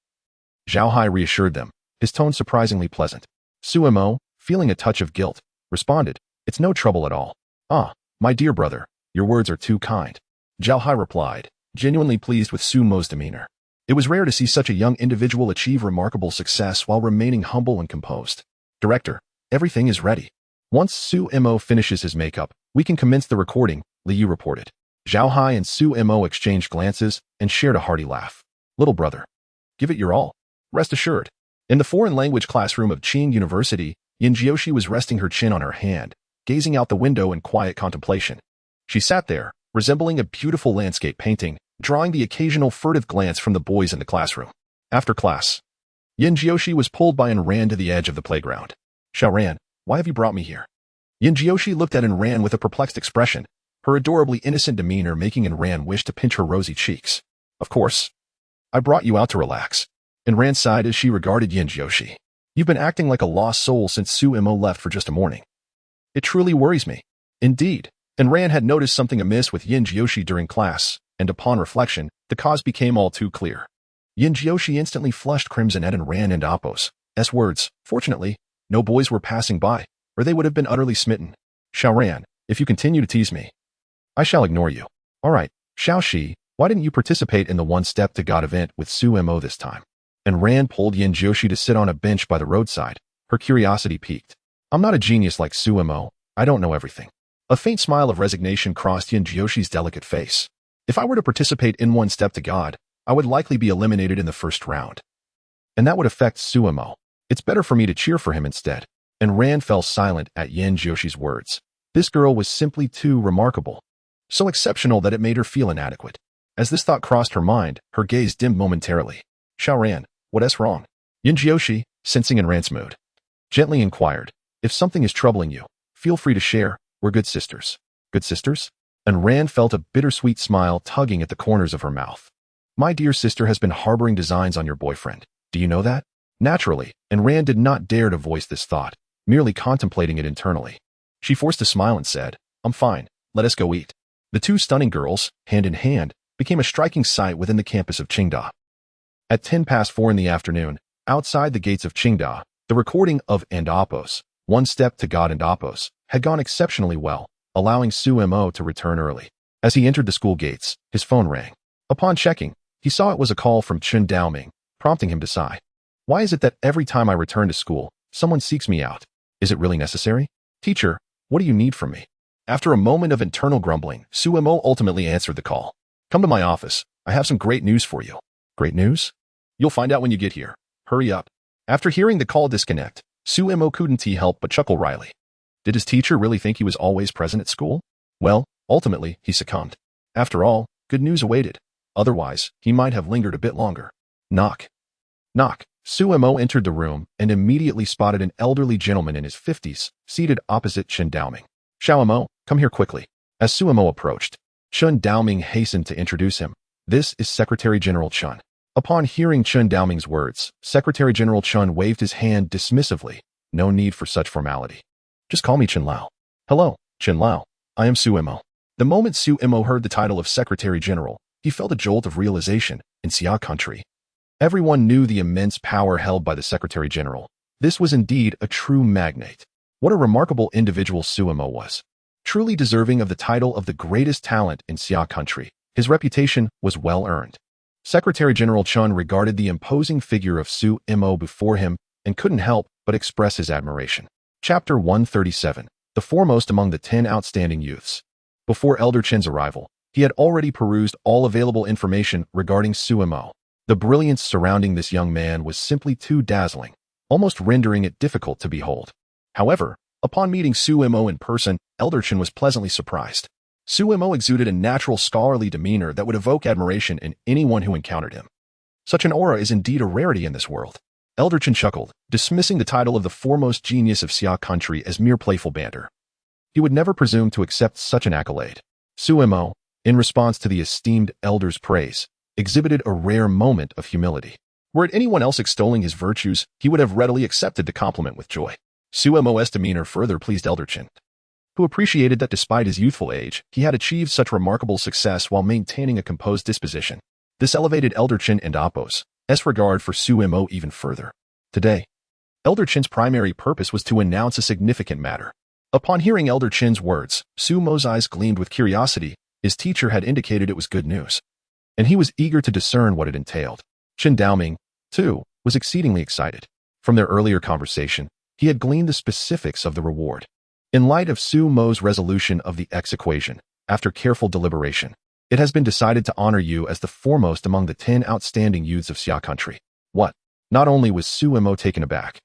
Zhao Hai reassured them, his tone surprisingly pleasant. Su Mo, feeling a touch of guilt, responded, it's no trouble at all. Ah, my dear brother, your words are too kind. Zhao Hai replied, genuinely pleased with Su Mo's demeanor. It was rare to see such a young individual achieve remarkable success while remaining humble and composed. Director, everything is ready. Once Su Mo finishes his makeup, we can commence the recording, Liu reported. Zhao Hai and Su Mo exchanged glances and shared a hearty laugh. Little brother, give it your all. Rest assured. In the foreign language classroom of Qing University, Yin Jiushi was resting her chin on her hand, gazing out the window in quiet contemplation. She sat there, resembling a beautiful landscape painting, drawing the occasional furtive glance from the boys in the classroom. After class, Yin Jiushi was pulled by Ran to the edge of the playground. Ran, why have you brought me here? Yin Jiushi looked at Ran with a perplexed expression, her adorably innocent demeanor making Ran wish to pinch her rosy cheeks. Of course. I brought you out to relax. Ran sighed as she regarded Yin Jiushi. You've been acting like a lost soul since Su Mo left for just a morning. It truly worries me. Indeed. Ran had noticed something amiss with Yin Jiushi during class, and upon reflection, the cause became all too clear. Yin Jiushi instantly flushed crimson at Ran and Appos' words. Fortunately, no boys were passing by, or they would have been utterly smitten. Ran, if you continue to tease me, I shall ignore you. All right, Shi, why didn't you participate in the One Step to God event with Su Mo this time? Ran pulled Yin Jiushi to sit on a bench by the roadside, her curiosity piqued. I'm not a genius like Su Mo, I don't know everything. A faint smile of resignation crossed Yin Jioshi's delicate face. If I were to participate in One Step to God, I would likely be eliminated in the first round. And that would affect Suemo. It's better for me to cheer for him instead. And Rand fell silent at Yin Jioshi's words. This girl was simply too remarkable. So exceptional that it made her feel inadequate. As this thought crossed her mind, her gaze dimmed momentarily. Xiao Ran, what's wrong? Yin Jioshi, sensing in Rand's mood, gently inquired. If something is troubling you, feel free to share. We're good sisters. Good sisters? And Rand felt a bittersweet smile tugging at the corners of her mouth. My dear sister has been harboring designs on your boyfriend. Do you know that? Naturally, and Rand did not dare to voice this thought, merely contemplating it internally. She forced a smile and said, I'm fine, let us go eat. The two stunning girls, hand in hand, became a striking sight within the campus of Qingda. At 4:10 in the afternoon, outside the gates of Qingda, the recording of And Appos, One Step to God and Appos, had gone exceptionally well, allowing Suemo to return early. As he entered the school gates, his phone rang. Upon checking, he saw it was a call from Chun Daoming, prompting him to sigh. Why is it that every time I return to school, someone seeks me out? Is it really necessary? Teacher, what do you need from me? After a moment of internal grumbling, Suemo ultimately answered the call. Come to my office. I have some great news for you. Great news? You'll find out when you get here. Hurry up. After hearing the call disconnect, Suemo couldn't help but chuckle wryly. Did his teacher really think he was always present at school? Well, ultimately, he succumbed. After all, good news awaited. Otherwise, he might have lingered a bit longer. Knock. Knock. Suemo entered the room and immediately spotted an elderly gentleman in his 50s, seated opposite Chun Daoming. Xiaomo, come here quickly. As Suemo approached, Chun Daoming hastened to introduce him. This is Secretary General Chun. Upon hearing Chun Daoming's words, Secretary General Chun waved his hand dismissively. No need for such formality. Just call me Chen Lao. Hello, Chen Lao. I am Suemo. The moment Suemo heard the title of Secretary General, he felt a jolt of realization. In Xia country, everyone knew the immense power held by the Secretary General. This was indeed a true magnate. What a remarkable individual Suemo was. Truly deserving of the title of the greatest talent in Xia country, his reputation was well earned. Secretary General Chun regarded the imposing figure of Suemo before him and couldn't help but express his admiration. Chapter 137, the foremost among the 10 outstanding youths. Before Elder Chen's arrival, he had already perused all available information regarding Suemo. The brilliance surrounding this young man was simply too dazzling, almost rendering it difficult to behold. However, upon meeting Suemo in person, Elder Chen was pleasantly surprised. Suemo exuded a natural scholarly demeanor that would evoke admiration in anyone who encountered him. Such an aura is indeed a rarity in this world. Elder Chen chuckled, dismissing the title of the foremost genius of Xia country as mere playful banter. He would never presume to accept such an accolade. Suemo, in response to the esteemed elder's praise, exhibited a rare moment of humility. Were it anyone else extolling his virtues, he would have readily accepted the compliment with joy. Suemo's demeanor further pleased Elder Chen, who appreciated that despite his youthful age, he had achieved such remarkable success while maintaining a composed disposition. This elevated Elder Chen and Appos' regard for Suemo even further. Today, Elder Chen's primary purpose was to announce a significant matter. Upon hearing Elder Chen's words, Suemo's eyes gleamed with curiosity. His teacher had indicated it was good news, and he was eager to discern what it entailed. Chun Daoming, too, was exceedingly excited. From their earlier conversation, he had gleaned the specifics of the reward. In light of Suemo's resolution of the X equation, after careful deliberation, it has been decided to honor you as the foremost among the 10 outstanding youths of Xia country. What? Not only was Suemo taken aback,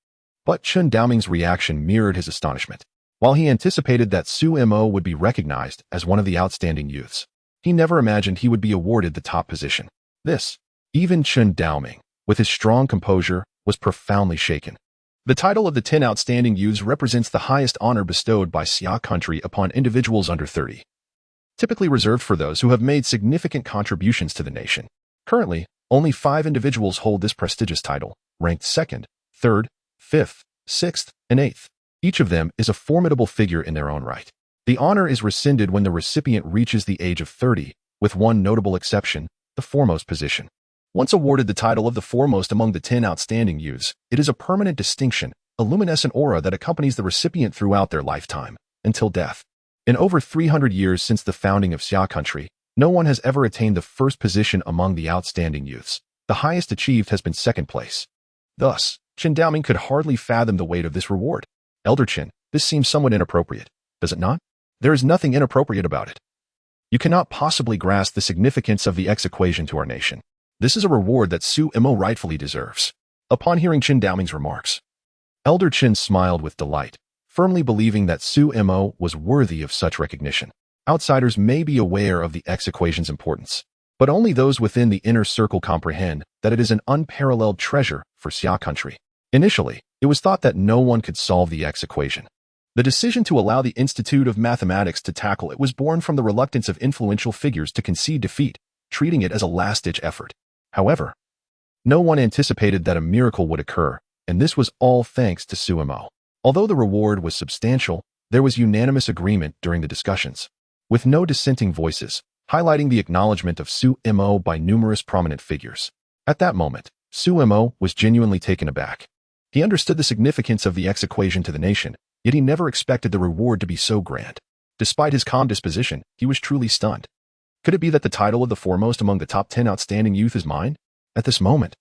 but Chun Daoming's reaction mirrored his astonishment. While he anticipated that Suemo would be recognized as one of the outstanding youths, he never imagined he would be awarded the top position. This, even Chun Daoming, with his strong composure, was profoundly shaken. The title of the 10 outstanding youths represents the highest honor bestowed by Xia country upon individuals under 30, typically reserved for those who have made significant contributions to the nation. Currently, only 5 individuals hold this prestigious title, ranked 2nd, 3rd, 5th, 6th, and 8th. Each of them is a formidable figure in their own right. The honor is rescinded when the recipient reaches the age of 30, with one notable exception, the foremost position. Once awarded the title of the foremost among the 10 outstanding youths, it is a permanent distinction, a luminescent aura that accompanies the recipient throughout their lifetime, until death. In over 300 years since the founding of Xia country, no one has ever attained the first position among the outstanding youths. The highest achieved has been 2nd place. Thus, Chun Daoming could hardly fathom the weight of this reward. Elder Chen, this seems somewhat inappropriate, does it not? There is nothing inappropriate about it. You cannot possibly grasp the significance of the X equation to our nation. This is a reward that Su Mo rightfully deserves. Upon hearing Qin Daoming's remarks, Elder Qin smiled with delight, firmly believing that Su Mo was worthy of such recognition. Outsiders may be aware of the X equation's importance, but only those within the inner circle comprehend that it is an unparalleled treasure for Xia country. Initially, it was thought that no one could solve the X equation. The decision to allow the Institute of Mathematics to tackle it was born from the reluctance of influential figures to concede defeat, treating it as a last-ditch effort. However, no one anticipated that a miracle would occur, and this was all thanks to Su Mo. Although the reward was substantial, there was unanimous agreement during the discussions, with no dissenting voices, highlighting the acknowledgement of Su Mo by numerous prominent figures. At that moment, Su Mo was genuinely taken aback. He understood the significance of the X equation to the nation, yet he never expected the reward to be so grand. Despite his calm disposition, he was truly stunned. Could it be that the title of the foremost among the top 10 outstanding youth is mine? At this moment,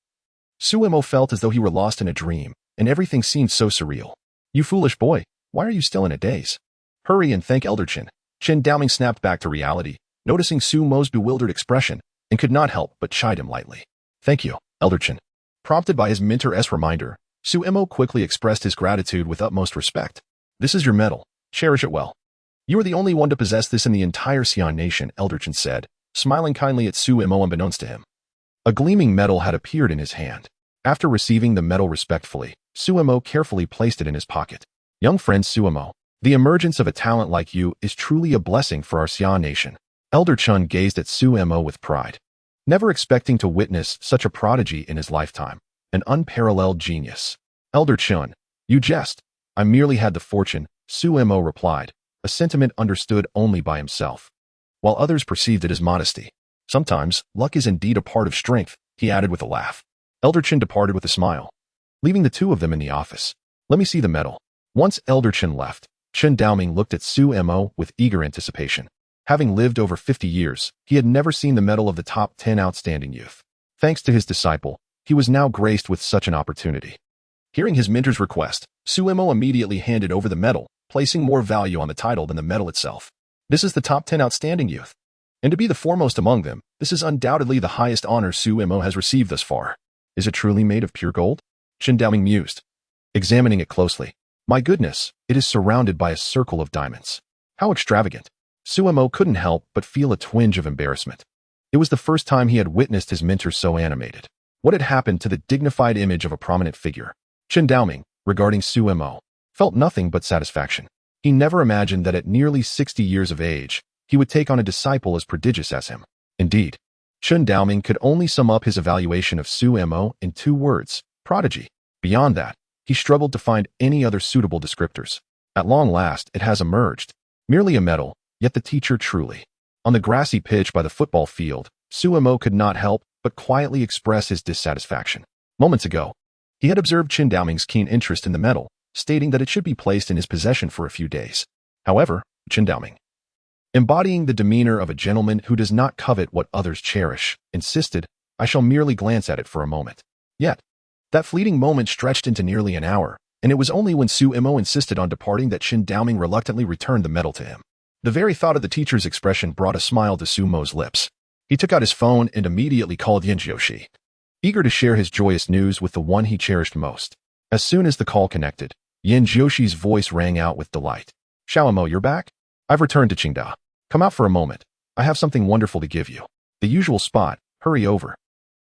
Su Mo felt as though he were lost in a dream, and everything seemed so surreal. You foolish boy, why are you still in a daze? Hurry and thank Elder Qin. Qin Daoming snapped back to reality, noticing Su Mo's bewildered expression, and could not help but chide him lightly. Thank you, Elder Qin. Prompted by his mentor's reminder, Su Mo quickly expressed his gratitude with utmost respect. This is your medal. Cherish it well. You are the only one to possess this in the entire Xian nation, Elder Qin said, smiling kindly at Su Mo unbeknownst to him. A gleaming medal had appeared in his hand. After receiving the medal respectfully, Su Mo carefully placed it in his pocket. Young friend Su Mo, the emergence of a talent like you is truly a blessing for our Xian nation. Elder Chun gazed at Su Mo with pride, never expecting to witness such a prodigy in his lifetime, an unparalleled genius. Elder Chun, you jest. I merely had the fortune, Su Mo replied, a sentiment understood only by himself, while others perceived it as modesty. Sometimes, luck is indeed a part of strength, he added with a laugh. Elder Qin departed with a smile, leaving the two of them in the office. Let me see the medal. Once Elder Qin left, Qin Daoming looked at Su Mo with eager anticipation. Having lived over 50 years, he had never seen the medal of the top 10 outstanding youth. Thanks to his disciple, he was now graced with such an opportunity. Hearing his mentor's request, Su Mo immediately handed over the medal, placing more value on the title than the medal itself. This is the top 10 outstanding youth, and to be the foremost among them, this is undoubtedly the highest honor Su Mo has received thus far. Is it truly made of pure gold? Qin Daoming mused, examining it closely. My goodness, it is surrounded by a circle of diamonds. How extravagant. Su Mo couldn't help but feel a twinge of embarrassment. It was the first time he had witnessed his mentor so animated. What had happened to the dignified image of a prominent figure? Qin Daoming, regarding Su Mo, felt nothing but satisfaction. He never imagined that at nearly 60 years of age, he would take on a disciple as prodigious as him. Indeed, Qin Daoming could only sum up his evaluation of Su Mo in 2 words, prodigy. Beyond that, he struggled to find any other suitable descriptors. At long last, it has emerged. Merely a medal, yet the teacher truly. On the grassy pitch by the football field, Su Mo could not help but quietly express his dissatisfaction. Moments ago, he had observed Qin Daoming's keen interest in the medal, stating that it should be placed in his possession for a few days. However, Qin Daoming, embodying the demeanor of a gentleman who does not covet what others cherish, insisted, I shall merely glance at it for a moment. Yet, that fleeting moment stretched into nearly an hour, and it was only when Su Mo insisted on departing that Qin Daoming reluctantly returned the medal to him. The very thought of the teacher's expression brought a smile to Su Mo's lips. He took out his phone and immediately called Yin Jiushi, eager to share his joyous news with the one he cherished most. As soon as the call connected, Yin Jiushi's voice rang out with delight. Xiao Mo, you're back? I've returned to Qingda. Come out for a moment. I have something wonderful to give you. The usual spot. Hurry over.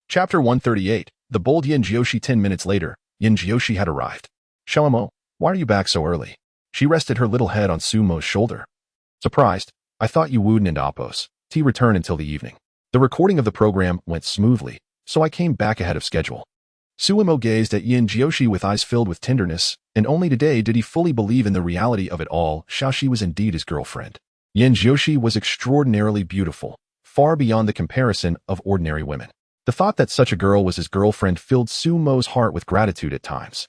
Chapter 138. The bold Yin Jiushi. 10 minutes later, Yin Jiushi had arrived. Xiao Mo, why are you back so early? She rested her little head on Su Mo's shoulder. Surprised, I thought you wouldn't and Oppos. T returned until the evening. The recording of the program went smoothly, so I came back ahead of schedule. Su Mo gazed at Yin Jiushi with eyes filled with tenderness, and only today did he fully believe in the reality of it all. Xiaoxi was indeed his girlfriend. Yin Jiushi was extraordinarily beautiful, far beyond the comparison of ordinary women. The thought that such a girl was his girlfriend filled Su Mo's heart with gratitude at times.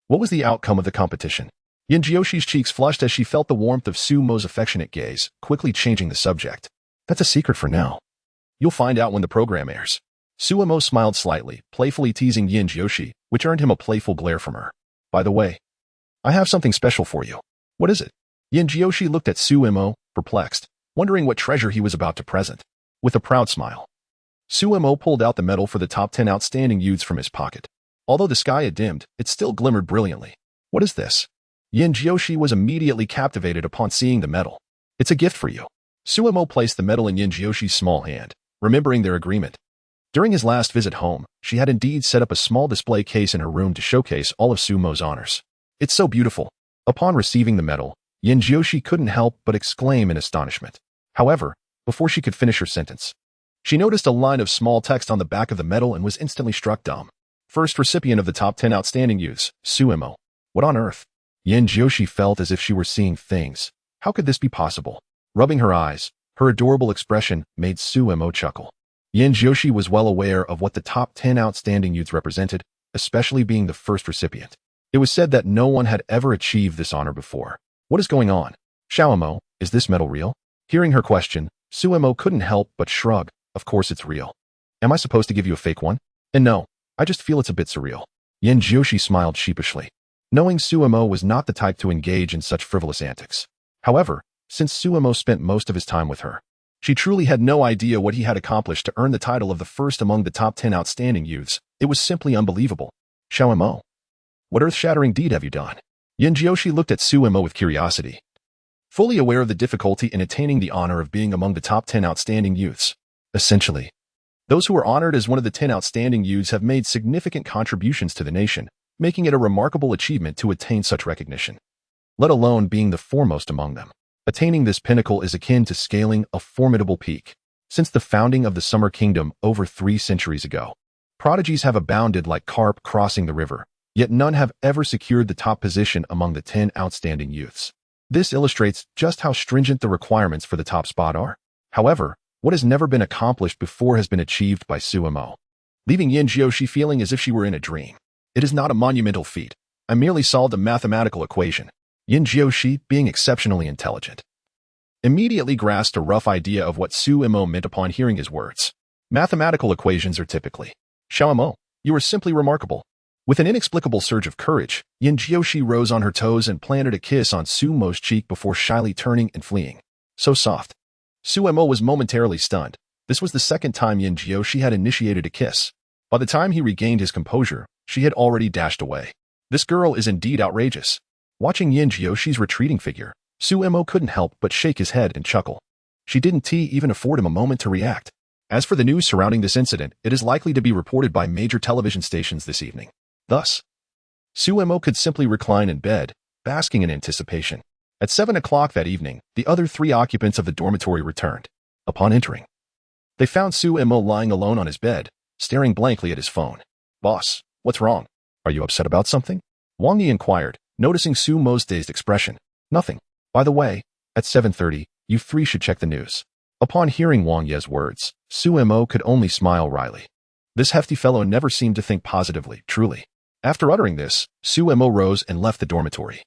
What was the outcome of the competition? Yin Jiushi's cheeks flushed as she felt the warmth of Su Mo's affectionate gaze, quickly changing the subject. That's a secret for now. You'll find out when the program airs. Su Mo smiled slightly, playfully teasing Yin Jiushi, which earned him a playful glare from her. By the way, I have something special for you. What is it? Yin Jiushi looked at Su Mo, perplexed, wondering what treasure he was about to present. With a proud smile, Suemo pulled out the medal for the top 10 outstanding youths from his pocket. Although the sky had dimmed, it still glimmered brilliantly. What is this? Yin Jiushi was immediately captivated upon seeing the medal. It's a gift for you. Suemo placed the medal in Yin Jiushi's small hand, remembering their agreement. During his last visit home, she had indeed set up a small display case in her room to showcase all of Suemo's honors. It's so beautiful. Upon receiving the medal, Yin Jiushi couldn't help but exclaim in astonishment. However, before she could finish her sentence, she noticed a line of small text on the back of the medal and was instantly struck dumb. First recipient of the top 10 outstanding youths, Suemo. What on earth? Yin Jiushi felt as if she were seeing things. How could this be possible? Rubbing her eyes, her adorable expression made Suemo chuckle. Yin Jiushi was well aware of what the top 10 outstanding youths represented, especially being the first recipient. It was said that no one had ever achieved this honor before. What is going on? Xiaomo, is this medal real? Hearing her question, Suemo couldn't help but shrug. Of course it's real. Am I supposed to give you a fake one? And no, I just feel it's a bit surreal. Yin Jiushi smiled sheepishly, knowing Suemo was not the type to engage in such frivolous antics. However, since Suemo spent most of his time with her, she truly had no idea what he had accomplished to earn the title of the first among the top 10 outstanding youths. It was simply unbelievable. Xiaomo, what earth-shattering deed have you done? Yin Jiushi looked at Suemo with curiosity, fully aware of the difficulty in attaining the honor of being among the top 10 outstanding youths. Essentially, those who are honored as one of the 10 outstanding youths have made significant contributions to the nation, making it a remarkable achievement to attain such recognition, let alone being the foremost among them. Attaining this pinnacle is akin to scaling a formidable peak. Since the founding of the Summer Kingdom over 3 centuries ago, prodigies have abounded like carp crossing the river, yet none have ever secured the top position among the 10 outstanding youths. This illustrates just how stringent the requirements for the top spot are. However, what has never been accomplished before has been achieved by Suemo, leaving Yin Jiushi feeling as if she were in a dream. It is not a monumental feat. I merely solved a mathematical equation. Yin Jiushi, being exceptionally intelligent, immediately grasped a rough idea of what Suemo meant upon hearing his words. Mathematical equations are typically, Xiaomo, you are simply remarkable. With an inexplicable surge of courage, Yin Jiushi rose on her toes and planted a kiss on Suemo's cheek before shyly turning and fleeing. So soft. Suemo was momentarily stunned. This was the second time Yin Jiushi had initiated a kiss. By the time he regained his composure, she had already dashed away. This girl is indeed outrageous. Watching Yin Jiushi's retreating figure, Suemo couldn't help but shake his head and chuckle. She didn't even afford him a moment to react. As for the news surrounding this incident, it is likely to be reported by major television stations this evening. Thus, Suemo could simply recline in bed, basking in anticipation. At 7 o'clock that evening, the other 3 occupants of the dormitory returned. Upon entering, they found Suemo lying alone on his bed, staring blankly at his phone. Boss, what's wrong? Are you upset about something? Wang Yi inquired, noticing Suemo's dazed expression. Nothing. By the way, at 7:30, you 3 should check the news. Upon hearing Wang Yi's words, Suemo could only smile wryly. This hefty fellow never seemed to think positively, truly. After uttering this, Suemo rose and left the dormitory,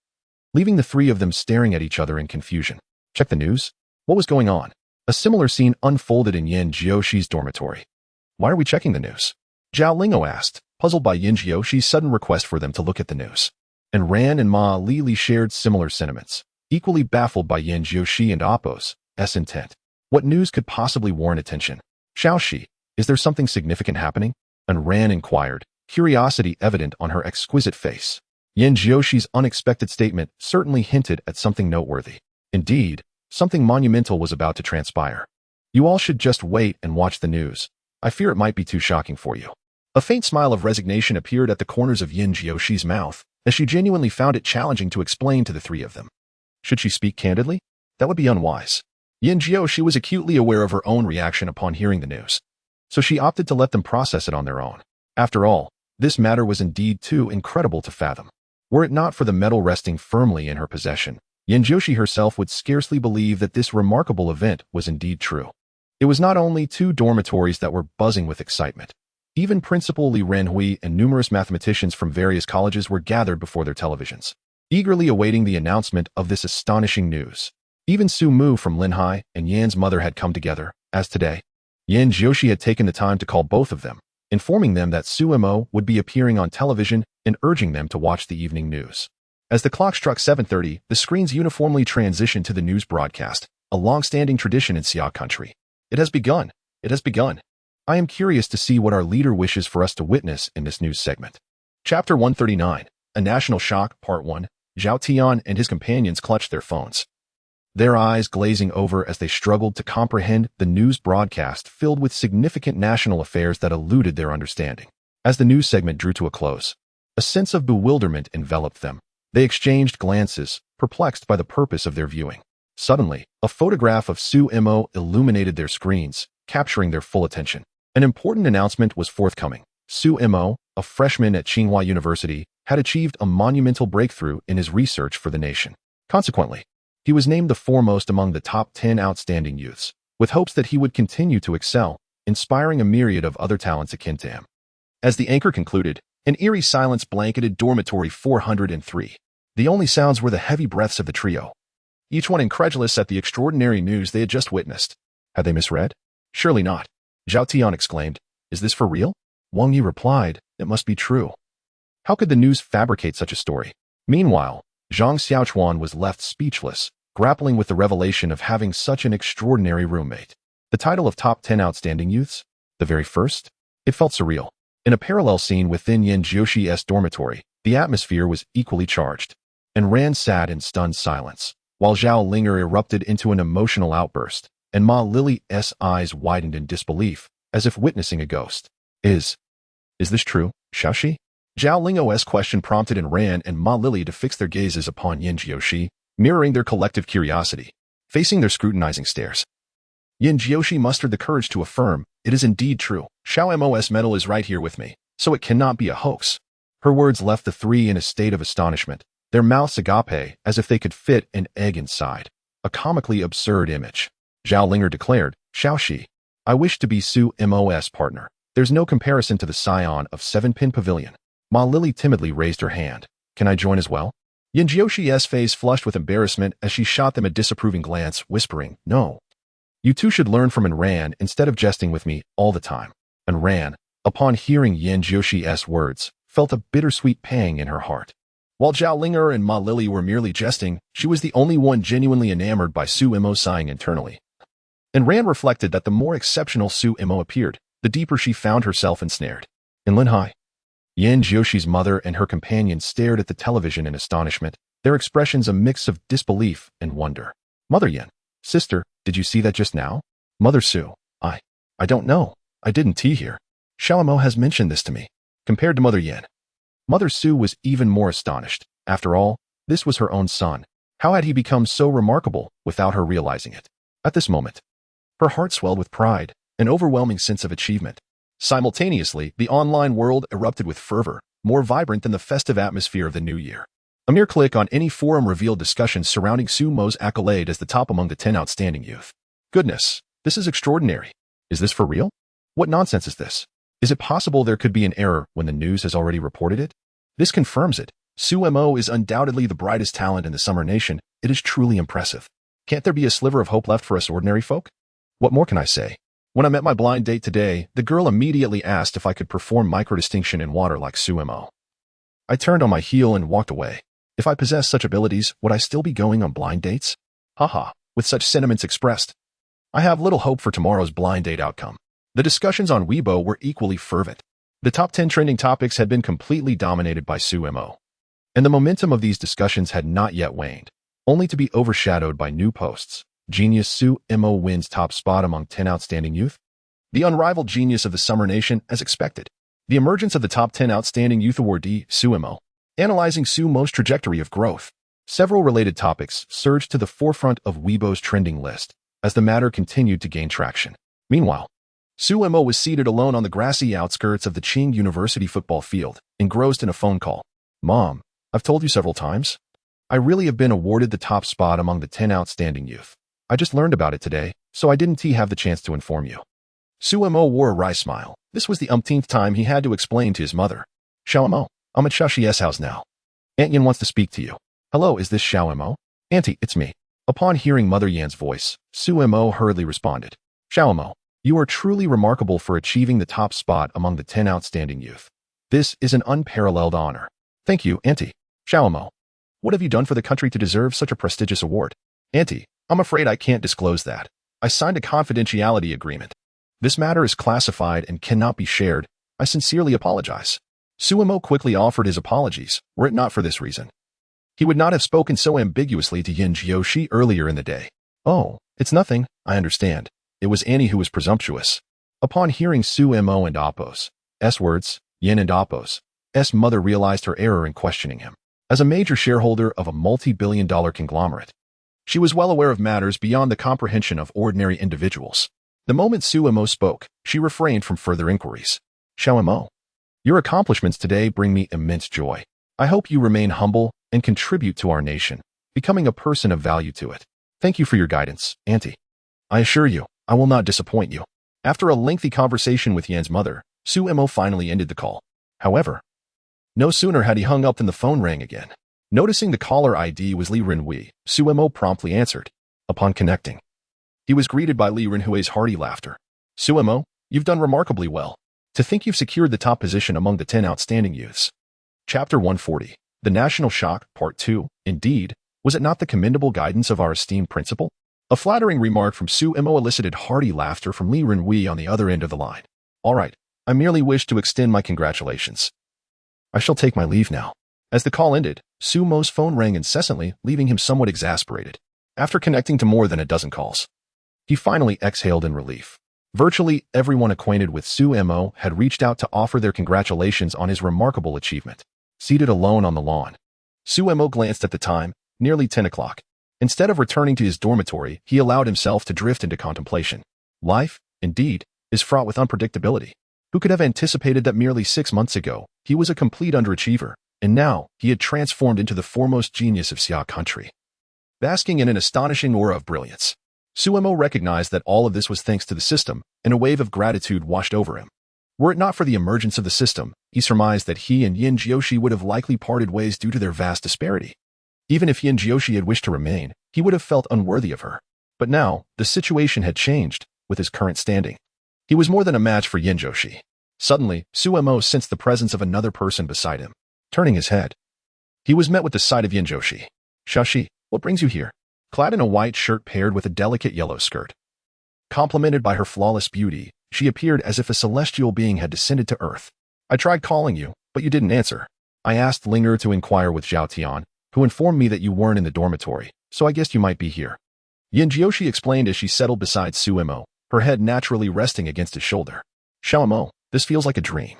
leaving the 3 of them staring at each other in confusion. Check the news? What was going on? A similar scene unfolded in Yin Jiushi's dormitory. Why are we checking the news? Zhao Lingo asked, puzzled by Yin Jiushi's sudden request for them to look at the news. And Ran and Ma Lili shared similar sentiments, equally baffled by Yin Jiushi and Oppo's intent. What news could possibly warrant attention? Xiaoxi, is there something significant happening? And Ran inquired, curiosity evident on her exquisite face. Yin Jiushi's unexpected statement certainly hinted at something noteworthy. Indeed, something monumental was about to transpire. You all should just wait and watch the news. I fear it might be too shocking for you. A faint smile of resignation appeared at the corners of Yin Jiushi's mouth, as she genuinely found it challenging to explain to the 3 of them. Should she speak candidly? That would be unwise. Yin Jiushi was acutely aware of her own reaction upon hearing the news, so she opted to let them process it on their own. After all, this matter was indeed too incredible to fathom. Were it not for the medal resting firmly in her possession, Yin Jiushi herself would scarcely believe that this remarkable event was indeed true. It was not only 2 dormitories that were buzzing with excitement. Even Principal Li Renhui and numerous mathematicians from various colleges were gathered before their televisions, eagerly awaiting the announcement of this astonishing news. Even Su Mu from Linhai and Yan's mother had come together, as today, Yin Jiushi had taken the time to call both of them, informing them that Suemo would be appearing on television and urging them to watch the evening news. As the clock struck 7:30, the screens uniformly transitioned to the news broadcast, a long-standing tradition in Xia country. It has begun. It has begun. I am curious to see what our leader wishes for us to witness in this news segment. Chapter 139, A National Shock, Part 1. Zhao Tian and his companions clutched their phones, their eyes glazing over as they struggled to comprehend the news broadcast filled with significant national affairs that eluded their understanding. As the news segment drew to a close, a sense of bewilderment enveloped them. They exchanged glances, perplexed by the purpose of their viewing. Suddenly, a photograph of Su Mo illuminated their screens, capturing their full attention. An important announcement was forthcoming. Su Mo, a freshman at Tsinghua University, had achieved a monumental breakthrough in his research for the nation. Consequently, he was named the foremost among the top 10 outstanding youths, with hopes that he would continue to excel, inspiring a myriad of other talents akin to him. As the anchor concluded, an eerie silence blanketed dormitory 403. The only sounds were the heavy breaths of the trio, each one incredulous at the extraordinary news they had just witnessed. Had they misread? Surely not. Zhao Tian exclaimed, "Is this for real?" Wang Yi replied, "It must be true." How could the news fabricate such a story? Meanwhile, Zhang Xiaochuan was left speechless, grappling with the revelation of having such an extraordinary roommate. The title of Top 10 Outstanding Youths? The very first? It felt surreal. In a parallel scene within Yan Jiuxi's dormitory, the atmosphere was equally charged, and Ran sat in stunned silence, while Zhao Linger erupted into an emotional outburst, and Ma Lily's eyes widened in disbelief, as if witnessing a ghost. Is this true, Xiaoxi? Zhao Ling's question prompted Ran and Ma Lily to fix their gazes upon Yan Jiuxi, mirroring their collective curiosity. Facing their scrutinizing stares, Yan Jiuxi mustered the courage to affirm, "It is indeed true. Xiao Mo's medal is right here with me, so it cannot be a hoax." Her words left the three in a state of astonishment, their mouths agape as if they could fit an egg inside. A comically absurd image. Zhao Linger declared, "Xiaoxi, I wish to be Su Mo's partner. There's no comparison to the scion of 7-Pin Pavilion." Ma Lily timidly raised her hand. "Can I join as well?" Yan Jiuxi's face flushed with embarrassment as she shot them a disapproving glance, whispering, "No. You two should learn from Ran instead of jesting with me all the time." And Ran, upon hearing Yan Jiuxi's words, felt a bittersweet pang in her heart. While Zhao Linger and Ma Lily were merely jesting, she was the only one genuinely enamored by Su Mo, sighing internally. And Ran reflected that the more exceptional Su Mo appeared, the deeper she found herself ensnared. In Linhai, Yan Jiuxi's mother and her companion stared at the television in astonishment, their expressions a mix of disbelief and wonder. "Mother Yan, sister, did you see that just now?" "Mother Su, I don't know. I didn't tea here. Xiao Mo has mentioned this to me." Compared to Mother Yan, Mother Su was even more astonished. After all, this was her own son. How had he become so remarkable without her realizing it? At this moment, her heart swelled with pride, an overwhelming sense of achievement. Simultaneously, the online world erupted with fervor, more vibrant than the festive atmosphere of the new year. A mere click on any forum revealed discussions surrounding Su Mo's accolade as the top among the 10 outstanding youth. Goodness, this is extraordinary. Is this for real? What nonsense is this? Is it possible there could be an error when the news has already reported it? This confirms it. Su Mo is undoubtedly the brightest talent in the Summer Nation. It is truly impressive. Can't there be a sliver of hope left for us ordinary folk? What more can I say? When I met my blind date today, the girl immediately asked if I could perform microdistinction in water like Su Mo. I turned on my heel and walked away. If I possessed such abilities, would I still be going on blind dates? Haha, with such sentiments expressed, I have little hope for tomorrow's blind date outcome. The discussions on Weibo were equally fervent. The top 10 trending topics had been completely dominated by Su Mo, and the momentum of these discussions had not yet waned, only to be overshadowed by new posts. Genius Su Mo wins top spot among 10 outstanding youth. The unrivaled genius of the Summer Nation, as expected. The emergence of the top 10 outstanding youth awardee, Su Mo. Analyzing Su Mo's trajectory of growth. Several related topics surged to the forefront of Weibo's trending list as the matter continued to gain traction. Meanwhile, Su Mo was seated alone on the grassy outskirts of the Qing University football field, engrossed in a phone call. "Mom, I've told you several times. I really have been awarded the top spot among the 10 outstanding youth. I just learned about it today, so I didn't have the chance to inform you." Su Mo wore a wry smile. This was the umpteenth time he had to explain to his mother. "Xiao Mo, I'm at Xiaoxi's house now. Aunt Yan wants to speak to you." "Hello, is this Xiao Mo?" "Auntie, it's me." Upon hearing Mother Yan's voice, Su Mo hurriedly responded. "Xiao Mo, you are truly remarkable for achieving the top spot among the 10 outstanding youth. This is an unparalleled honor." "Thank you, Auntie." "Xiao Mo, what have you done for the country to deserve such a prestigious award?" "Auntie, I'm afraid I can't disclose that. I signed a confidentiality agreement. This matter is classified and cannot be shared. I sincerely apologize. Suemo quickly offered his apologies, were it not for this reason. He would not have spoken so ambiguously to Yin Jiushi earlier in the day. Oh, it's nothing, I understand. It was Annie who was presumptuous. Upon hearing Suemo and Appo's words, Yin and Appo's mother realized her error in questioning him. As a major shareholder of a multi-billion-dollar conglomerate, she was well aware of matters beyond the comprehension of ordinary individuals. The moment Suemo spoke, she refrained from further inquiries. Xiaomo, your accomplishments today bring me immense joy. I hope you remain humble and contribute to our nation, becoming a person of value to it. Thank you for your guidance, Auntie. I assure you, I will not disappoint you. After a lengthy conversation with Yan's mother, Suemo finally ended the call. However, no sooner had he hung up than the phone rang again. Noticing the caller ID was Li Renhui, Suemo promptly answered. Upon connecting, he was greeted by Li Renhui's hearty laughter. Suemo, you've done remarkably well. To think you've secured the top position among the 10 outstanding youths. Chapter 140, The National Shock, Part 2. Indeed, was it not the commendable guidance of our esteemed principal? A flattering remark from Suemo elicited hearty laughter from Li Renhui on the other end of the line. All right, I merely wish to extend my congratulations. I shall take my leave now. As the call ended, Suemo's phone rang incessantly, leaving him somewhat exasperated. After connecting to more than a dozen calls, he finally exhaled in relief. Virtually everyone acquainted with Suemo had reached out to offer their congratulations on his remarkable achievement. Seated alone on the lawn, Suemo glanced at the time, nearly 10 o'clock. Instead of returning to his dormitory, he allowed himself to drift into contemplation. Life, indeed, is fraught with unpredictability. Who could have anticipated that merely 6 months ago, he was a complete underachiever, and now he had transformed into the foremost genius of Xia country. Basking in an astonishing aura of brilliance, Suemo recognized that all of this was thanks to the system, and a wave of gratitude washed over him. Were it not for the emergence of the system, he surmised that he and Yin Jiushi would have likely parted ways due to their vast disparity. Even if Yin Jiushi had wished to remain, he would have felt unworthy of her. But now, the situation had changed, with his current standing. He was more than a match for Yin Jiushi. Suddenly, Suemo sensed the presence of another person beside him. Turning his head, he was met with the sight of Yin Jiushi. Shashi, what brings you here? Clad in a white shirt paired with a delicate yellow skirt, complemented by her flawless beauty, she appeared as if a celestial being had descended to earth. I tried calling you, but you didn't answer. I asked Linger to inquire with Zhao Tian, who informed me that you weren't in the dormitory, so I guessed you might be here. Yin Jiushi explained as she settled beside Suemo, her head naturally resting against his shoulder. Xiaomo, this feels like a dream.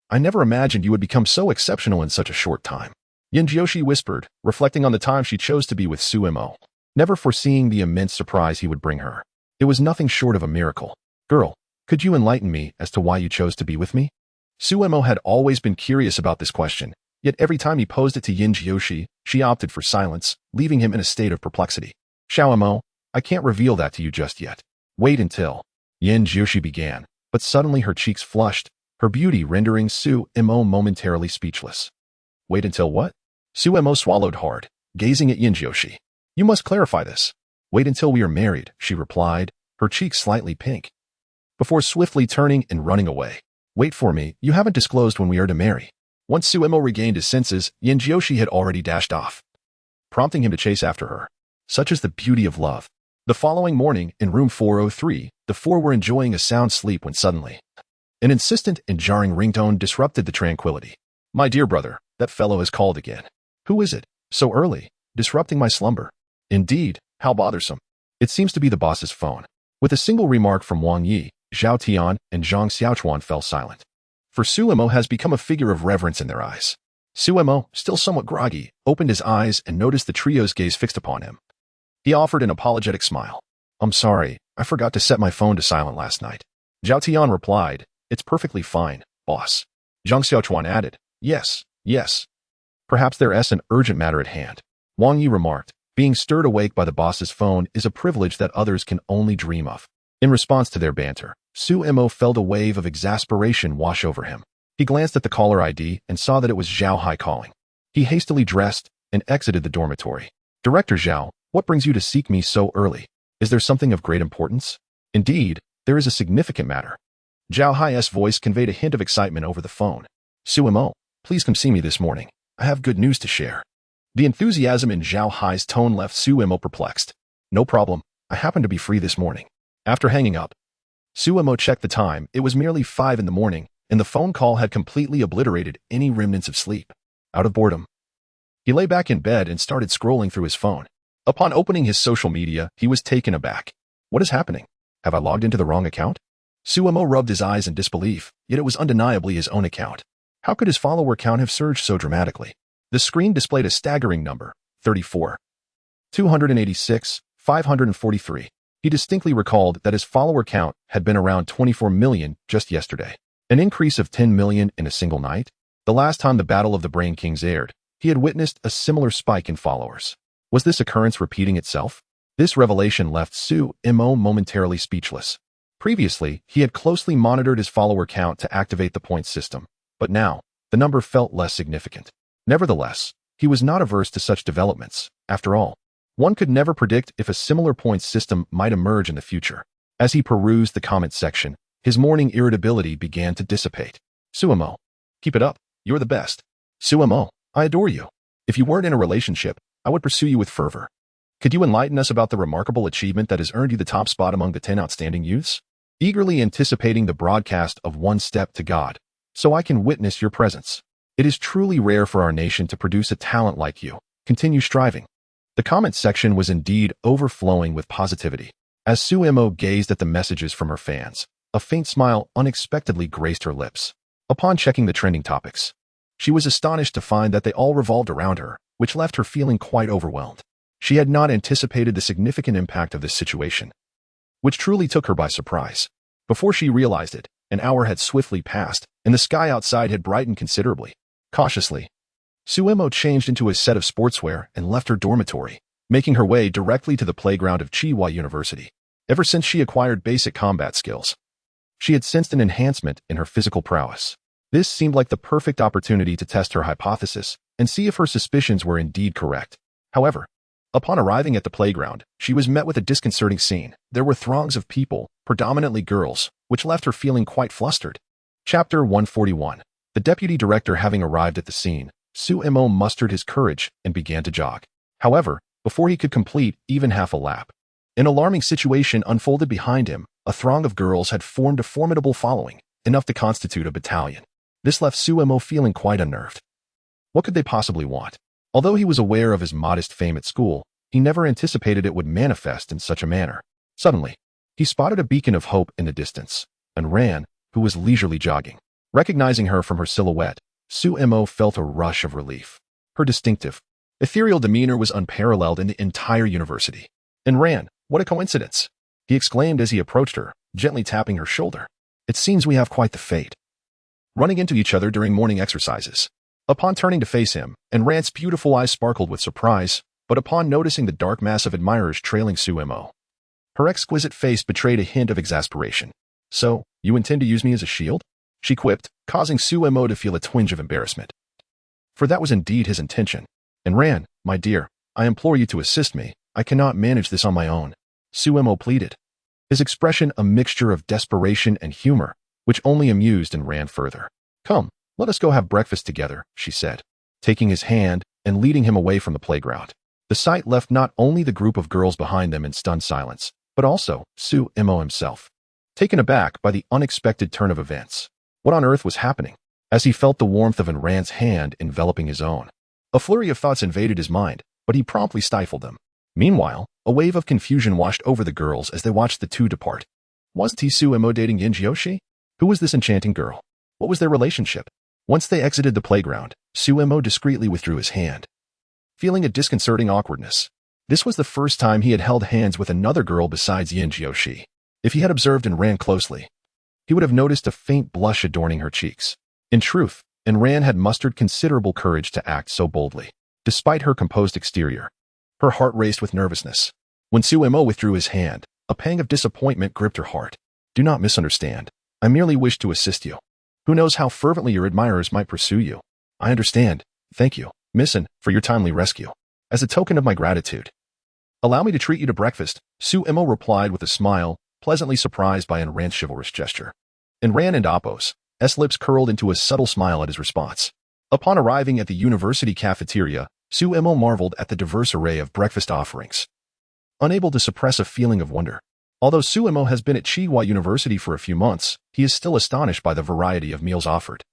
I never imagined you would become so exceptional in such a short time. Yin Jiushi whispered, reflecting on the time she chose to be with Suemo, never foreseeing the immense surprise he would bring her. It was nothing short of a miracle. Girl, could you enlighten me as to why you chose to be with me? Suemo had always been curious about this question, yet every time he posed it to Yin Jiushi, she opted for silence, leaving him in a state of perplexity. Xiaomo, I can't reveal that to you just yet. Wait until Yin Jiushi began, but suddenly her cheeks flushed, her beauty rendering Suemo momentarily speechless. Wait until what? Suemo swallowed hard, gazing at Yin Jiushi. You must clarify this. Wait until we are married, she replied, her cheeks slightly pink, before swiftly turning and running away. Wait for me, you haven't disclosed when we are to marry. Once Suemo regained his senses, Yin Jiushi had already dashed off, prompting him to chase after her. Such is the beauty of love. The following morning, in room 403, the four were enjoying a sound sleep when suddenly, an insistent and jarring ringtone disrupted the tranquility. My dear brother, that fellow has called again. Who is it? So early, disrupting my slumber. Indeed, how bothersome. It seems to be the boss's phone. With a single remark from Wang Yi, Zhao Tian and Zhang Xiaochuan fell silent. For Suemo has become a figure of reverence in their eyes. Suemo, still somewhat groggy, opened his eyes and noticed the trio's gaze fixed upon him. He offered an apologetic smile. I'm sorry, I forgot to set my phone to silent last night. Zhao Tian replied, It's perfectly fine, boss. Zhang Xiaochuan added, Yes. Perhaps there's an urgent matter at hand. Wang Yi remarked, being stirred awake by the boss's phone is a privilege that others can only dream of. In response to their banter, Suemo felt a wave of exasperation wash over him. He glanced at the caller ID and saw that it was Zhao Hai calling. He hastily dressed and exited the dormitory. Director Zhao, what brings you to seek me so early? Is there something of great importance? Indeed, there is a significant matter. Zhao Hai's voice conveyed a hint of excitement over the phone. Suemo, please come see me this morning. I have good news to share. The enthusiasm in Zhao Hai's tone left Suemo perplexed. No problem. I happen to be free this morning. After hanging up, Suemo checked the time. It was merely 5 in the morning, and the phone call had completely obliterated any remnants of sleep. Out of boredom, he lay back in bed and started scrolling through his phone. Upon opening his social media, he was taken aback. What is happening? Have I logged into the wrong account? Suemo rubbed his eyes in disbelief, yet it was undeniably his own account. How could his follower count have surged so dramatically? The screen displayed a staggering number, 34. 286, 543. He distinctly recalled that his follower count had been around 24 million just yesterday. An increase of 10 million in a single night? The last time the Battle of the Brain Kings aired, he had witnessed a similar spike in followers. Was this occurrence repeating itself? This revelation left Suemo momentarily speechless. Previously, he had closely monitored his follower count to activate the point system, but now, the number felt less significant. Nevertheless, he was not averse to such developments. After all, one could never predict if a similar points system might emerge in the future. As he perused the comment section, his morning irritability began to dissipate. Suemo, keep it up. You're the best. Suemo, I adore you. If you weren't in a relationship, I would pursue you with fervor. Could you enlighten us about the remarkable achievement that has earned you the top spot among the 10 outstanding youths? Eagerly anticipating the broadcast of One Step to God, so I can witness your presence. It is truly rare for our nation to produce a talent like you. Continue striving. The comment section was indeed overflowing with positivity. As Suemo gazed at the messages from her fans, a faint smile unexpectedly graced her lips. Upon checking the trending topics, she was astonished to find that they all revolved around her, which left her feeling quite overwhelmed. She had not anticipated the significant impact of this situation, which truly took her by surprise. Before she realized it, an hour had swiftly passed, and the sky outside had brightened considerably. Cautiously, Suemo changed into a set of sportswear and left her dormitory, making her way directly to the playground of Chihuahua University. Ever since she acquired basic combat skills, she had sensed an enhancement in her physical prowess. This seemed like the perfect opportunity to test her hypothesis and see if her suspicions were indeed correct. However, upon arriving at the playground, she was met with a disconcerting scene. There were throngs of people, predominantly girls, which left her feeling quite flustered. Chapter 141. The deputy director having arrived at the scene, Suemo mustered his courage and began to jog. However, before he could complete even half a lap, an alarming situation unfolded behind him. A throng of girls had formed a formidable following, enough to constitute a battalion. This left Suemo feeling quite unnerved. What could they possibly want? Although he was aware of his modest fame at school, he never anticipated it would manifest in such a manner. Suddenly, he spotted a beacon of hope in the distance, and Ran, who was leisurely jogging. Recognizing her from her silhouette, Suemo felt a rush of relief. Her distinctive, ethereal demeanor was unparalleled in the entire university. And Ran, what a coincidence! He exclaimed as he approached her, gently tapping her shoulder. It seems we have quite the fate. Running into each other during morning exercises. Upon turning to face him, and Ran's beautiful eyes sparkled with surprise, but upon noticing the dark mass of admirers trailing Suemo, her exquisite face betrayed a hint of exasperation. So, you intend to use me as a shield? She quipped, causing Suemo to feel a twinge of embarrassment. For that was indeed his intention. And Ran, my dear, I implore you to assist me. I cannot manage this on my own. Suemo pleaded, his expression a mixture of desperation and humor, which only amused and ran further. Come, let us go have breakfast together, she said, taking his hand and leading him away from the playground. The sight left not only the group of girls behind them in stunned silence, but also Suemo himself, taken aback by the unexpected turn of events. What on earth was happening? As he felt the warmth of Ran's hand enveloping his own, a flurry of thoughts invaded his mind, but he promptly stifled them. Meanwhile, a wave of confusion washed over the girls as they watched the two depart. Wasn't Suemo dating Yinjioshi? Who was this enchanting girl? What was their relationship? Once they exited the playground, Suemo discreetly withdrew his hand, feeling a disconcerting awkwardness. This was the first time he had held hands with another girl besides Yinjioshi. If he had observed and ran closely, he would have noticed a faint blush adorning her cheeks. In truth, Ran had mustered considerable courage to act so boldly. Despite her composed exterior, her heart raced with nervousness. When Suemo withdrew his hand, a pang of disappointment gripped her heart. Do not misunderstand. I merely wish to assist you. Who knows how fervently your admirers might pursue you? I understand. Thank you, Missin, for your timely rescue. As a token of my gratitude, allow me to treat you to breakfast, Suemo replied with a smile, pleasantly surprised by Ran's chivalrous gesture. Ran and Appo's lips curled into a subtle smile at his response. Upon arriving at the university cafeteria, Suemo marveled at the diverse array of breakfast offerings. unable to suppress a feeling of wonder. Although Suemo has been at Chihuahua University for a few months, he is still astonished by the variety of meals offered,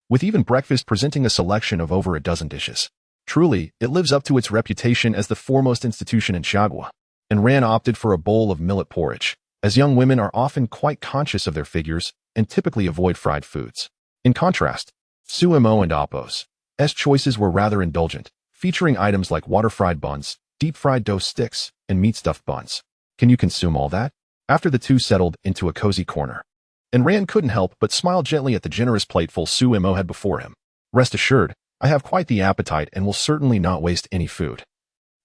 with even breakfast presenting a selection of over a dozen dishes. Truly, it lives up to its reputation as the foremost institution in Chihuahua. And Ran opted for a bowl of millet porridge, as young women are often quite conscious of their figures and typically avoid fried foods. In contrast, Suemo and Appo's choices were rather indulgent, featuring items like water-fried buns, deep-fried dough sticks, and meat-stuffed buns. Can you consume all that? After the two settled into a cozy corner, and Ran couldn't help but smile gently at the generous plateful Suemo had before him. Rest assured, I have quite the appetite and will certainly not waste any food.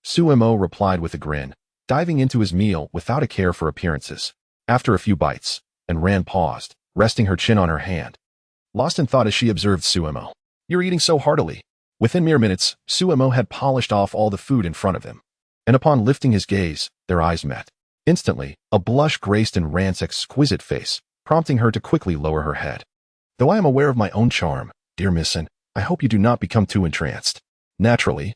Suemo replied with a grin, diving into his meal without a care for appearances. After a few bites, and Ran paused, resting her chin on her hand, lost in thought as she observed Suemo. You're eating so heartily. Within mere minutes, Suemo had polished off all the food in front of him, and upon lifting his gaze, their eyes met. Instantly, a blush graced in Ran's exquisite face, prompting her to quickly lower her head. Though I am aware of my own charm, dear Missin, I hope you do not become too entranced. Naturally,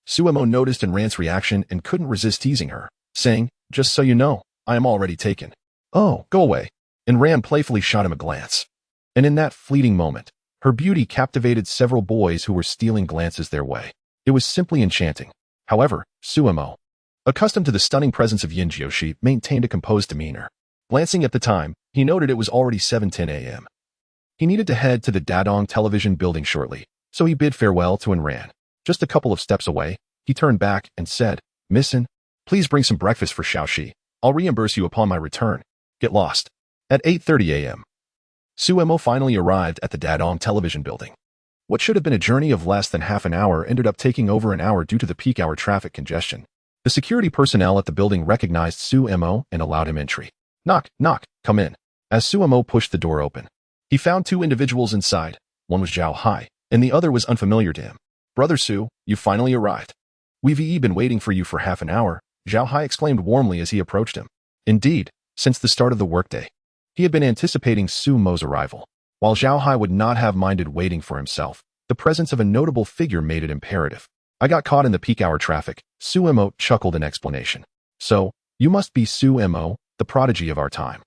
Suemo noticed in Ran's reaction and couldn't resist teasing her, saying, just so you know, I am already taken. Oh, go away. And Ran playfully shot him a glance. And in that fleeting moment, her beauty captivated several boys who were stealing glances their way. It was simply enchanting. However, Suemo, accustomed to the stunning presence of Yin Jiushi, maintained a composed demeanor. Glancing at the time, he noted it was already 7:10 a.m. He needed to head to the Dadong television building shortly, so he bid farewell to Ran. Just a couple of steps away, he turned back and said, Missin, please bring some breakfast for Xiaoxi. I'll reimburse you upon my return. Get lost. At 8:30 a.m. Suemo finally arrived at the Dadong television building. What should have been a journey of less than half an hour ended up taking over an hour due to the peak hour traffic congestion. The security personnel at the building recognized Suemo and allowed him entry. Knock, knock, come in. As Suemo pushed the door open, he found two individuals inside. One was Zhao Hai, and the other was unfamiliar to him. Brother Su, you finally arrived. We've been waiting for you for half an hour, Zhao Hai exclaimed warmly as he approached him. Indeed, since the start of the workday, he had been anticipating Suemo's arrival. While Zhao Hai would not have minded waiting for himself, the presence of a notable figure made it imperative. I got caught in the peak hour traffic, Suemo chuckled in explanation. So, you must be Suemo, the prodigy of our time.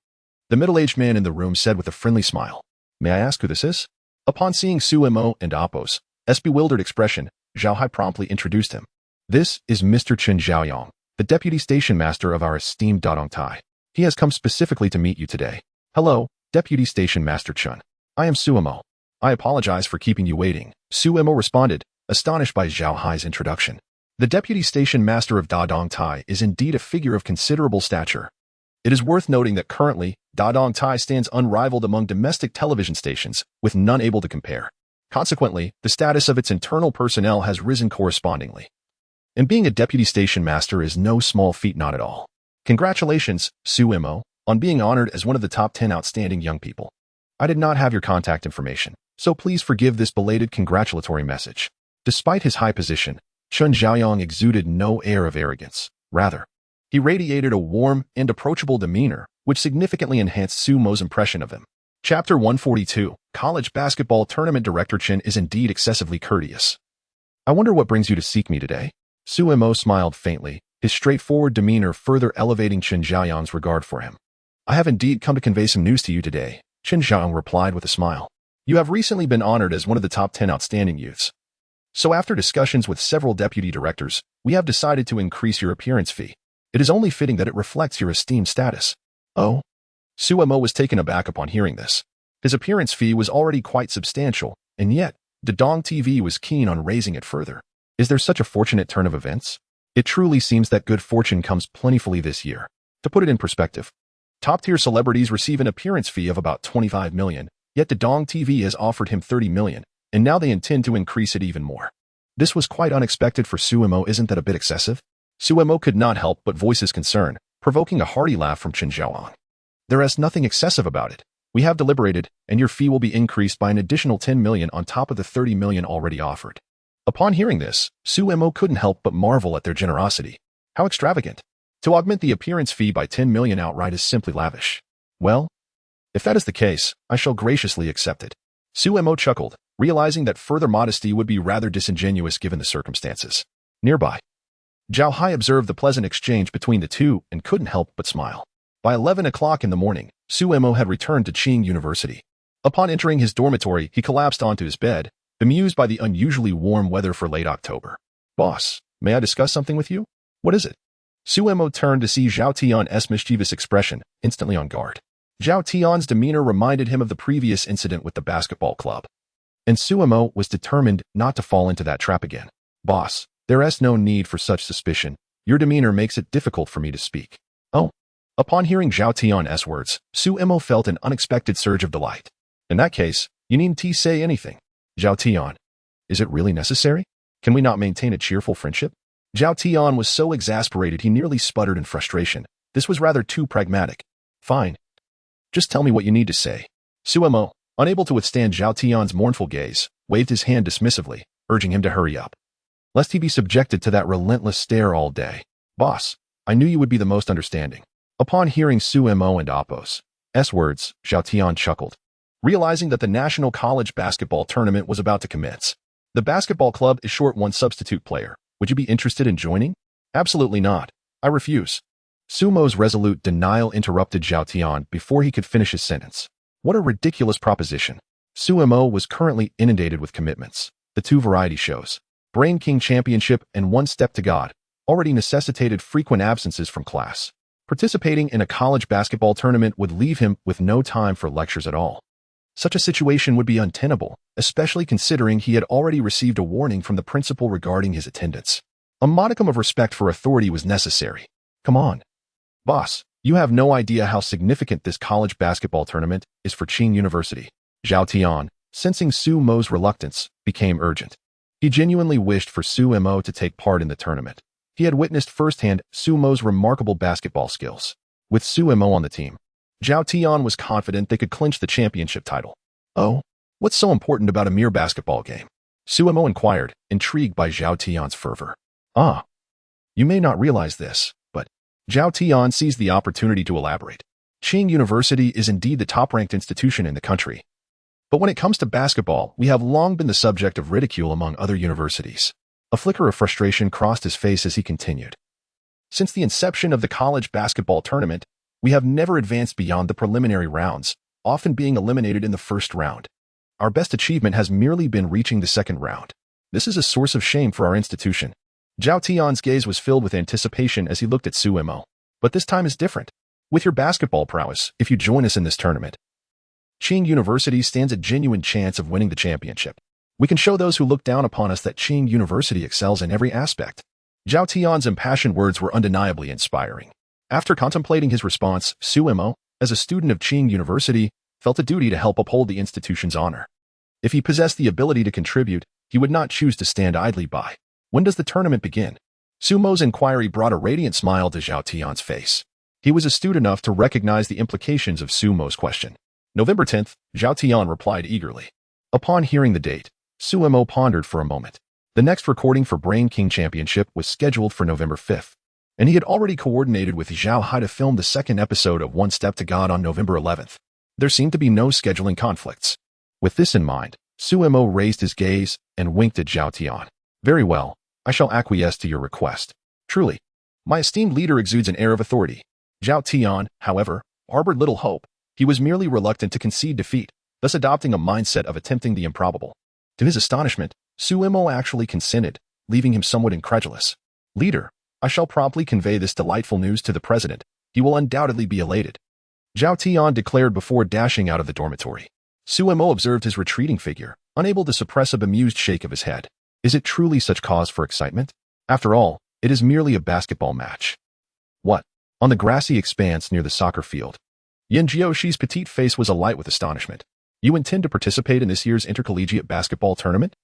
The middle-aged man in the room said with a friendly smile. May I ask who this is? Upon seeing Suemo and Appo's bewildered expression, Zhao Hai promptly introduced him. This is Mr. Chen Zhaoyong, the deputy station master of our esteemed Dadong Tai. He has come specifically to meet you today. Hello, Deputy Station Master Chun. I am Suemo. I apologize for keeping you waiting, Suemo responded, astonished by Zhao Hai's introduction. The Deputy Station Master of Dadong Tai is indeed a figure of considerable stature. It is worth noting that currently, Dadong Tai stands unrivaled among domestic television stations, with none able to compare. Consequently, the status of its internal personnel has risen correspondingly. And being a Deputy Station Master is no small feat, not at all. Congratulations, Suemo, on being honored as one of the top 10 outstanding young people. I did not have your contact information, so please forgive this belated congratulatory message. Despite his high position, Chen Zhaoyong exuded no air of arrogance. Rather, he radiated a warm and approachable demeanor, which significantly enhanced Suemo's impression of him. Chapter 142, College Basketball Tournament Director Chen is indeed excessively courteous. I wonder what brings you to seek me today? Suemo smiled faintly, his straightforward demeanor further elevating Chen Zhaoyong's regard for him. I have indeed come to convey some news to you today, Chen Zhaoyong replied with a smile. You have recently been honored as one of the top 10 outstanding youths. So after discussions with several deputy directors, we have decided to increase your appearance fee. It is only fitting that it reflects your esteemed status. Oh? Suemo was taken aback upon hearing this. His appearance fee was already quite substantial, and yet, Dadong TV was keen on raising it further. Is there such a fortunate turn of events? It truly seems that good fortune comes plentifully this year. To put it in perspective, top-tier celebrities receive an appearance fee of about 25 million, yet Dadong TV has offered him 30 million, and now they intend to increase it even more. This was quite unexpected for Suemo. Isn't that a bit excessive? Suemo could not help but voice his concern, provoking a hearty laugh from Chen Zhaoyong. There is nothing excessive about it. We have deliberated, and your fee will be increased by an additional 10 million on top of the 30 million already offered. Upon hearing this, Suemo couldn't help but marvel at their generosity. How extravagant. To augment the appearance fee by 10 million outright is simply lavish. Well, if that is the case, I shall graciously accept it. Suemo chuckled, realizing that further modesty would be rather disingenuous given the circumstances. Nearby, Zhao Hai observed the pleasant exchange between the two and couldn't help but smile. By 11 o'clock in the morning, Su Mo had returned to Qing University. Upon entering his dormitory, he collapsed onto his bed, bemused by the unusually warm weather for late October. "Boss, may I discuss something with you?" "What is it?" Su Mo turned to see Zhao Tian's mischievous expression, instantly on guard. Zhao Tian's demeanor reminded him of the previous incident with the basketball club. And Su Mo was determined not to fall into that trap again. "Boss, there is no need for such suspicion. Your demeanor makes it difficult for me to speak." "Oh." Upon hearing Zhao Tian's words, Su Mo felt an unexpected surge of delight. "In that case, you needn't say anything." "Zhao Tian, is it really necessary? Can we not maintain a cheerful friendship?" Zhao Tian was so exasperated he nearly sputtered in frustration. This was rather too pragmatic. "Fine. Just tell me what you need to say." Su Mo, unable to withstand Zhao Tian's mournful gaze, waved his hand dismissively, urging him to hurry up, lest he be subjected to that relentless stare all day. "Boss, I knew you would be the most understanding." Upon hearing Su Mo and Apos' words, Zhao Tian chuckled, realizing that the National College Basketball Tournament was about to commence. "The basketball club is short one substitute player. Would you be interested in joining?" "Absolutely not. I refuse." Su Mo's resolute denial interrupted Zhao Tian before he could finish his sentence. What a ridiculous proposition. Su Mo was currently inundated with commitments. The two variety shows, Brain King Championship and One Step to God, already necessitated frequent absences from class. Participating in a college basketball tournament would leave him with no time for lectures at all. Such a situation would be untenable, especially considering he had already received a warning from the principal regarding his attendance. A modicum of respect for authority was necessary. "Come on. Boss, you have no idea how significant this college basketball tournament is for Qing University." Zhao Tian, sensing Su Mo's reluctance, became urgent. He genuinely wished for Su Mo to take part in the tournament. He had witnessed firsthand Su Mo's remarkable basketball skills. With Su Mo on the team, Zhao Tian was confident they could clinch the championship title. "Oh, what's so important about a mere basketball game?" Su Mo inquired, intrigued by Zhao Tian's fervor. "Ah, you may not realize this, but..." Zhao Tian seized the opportunity to elaborate. "Qing University is indeed the top-ranked institution in the country. But when it comes to basketball, we have long been the subject of ridicule among other universities." A flicker of frustration crossed his face as he continued. "Since the inception of the college basketball tournament, we have never advanced beyond the preliminary rounds, often being eliminated in the first round. Our best achievement has merely been reaching the second round. This is a source of shame for our institution." Zhao Tian's gaze was filled with anticipation as he looked at Su Mo. "But this time is different. With your basketball prowess, if you join us in this tournament, Qing University stands a genuine chance of winning the championship. We can show those who look down upon us that Qing University excels in every aspect." Zhao Tian's impassioned words were undeniably inspiring. After contemplating his response, Su Mo, as a student of Qing University, felt a duty to help uphold the institution's honor. If he possessed the ability to contribute, he would not choose to stand idly by. "When does the tournament begin?" Su Mo's inquiry brought a radiant smile to Zhao Tian's face. He was astute enough to recognize the implications of Su Mo's question. "November 10th, Zhao Tian replied eagerly. Upon hearing the date, Su Mo pondered for a moment. The next recording for Brain King Championship was scheduled for November 5th, and he had already coordinated with Zhao Hai to film the second episode of One Step to God on November 11th. There seemed to be no scheduling conflicts. With this in mind, Su Mo raised his gaze and winked at Zhao Tian. "Very well, I shall acquiesce to your request. Truly, my esteemed leader exudes an air of authority." Zhao Tian, however, harbored little hope. He was merely reluctant to concede defeat, thus adopting a mindset of attempting the improbable. To his astonishment, Su Mo actually consented, leaving him somewhat incredulous. "Leader, I shall promptly convey this delightful news to the president. He will undoubtedly be elated," Zhao Tian declared before dashing out of the dormitory. Su Mo observed his retreating figure, unable to suppress a bemused shake of his head. Is it truly such cause for excitement? After all, it is merely a basketball match. What? On the grassy expanse near the soccer field, Yin Jioshi's petite face was alight with astonishment. "You intend to participate in this year's intercollegiate basketball tournament?"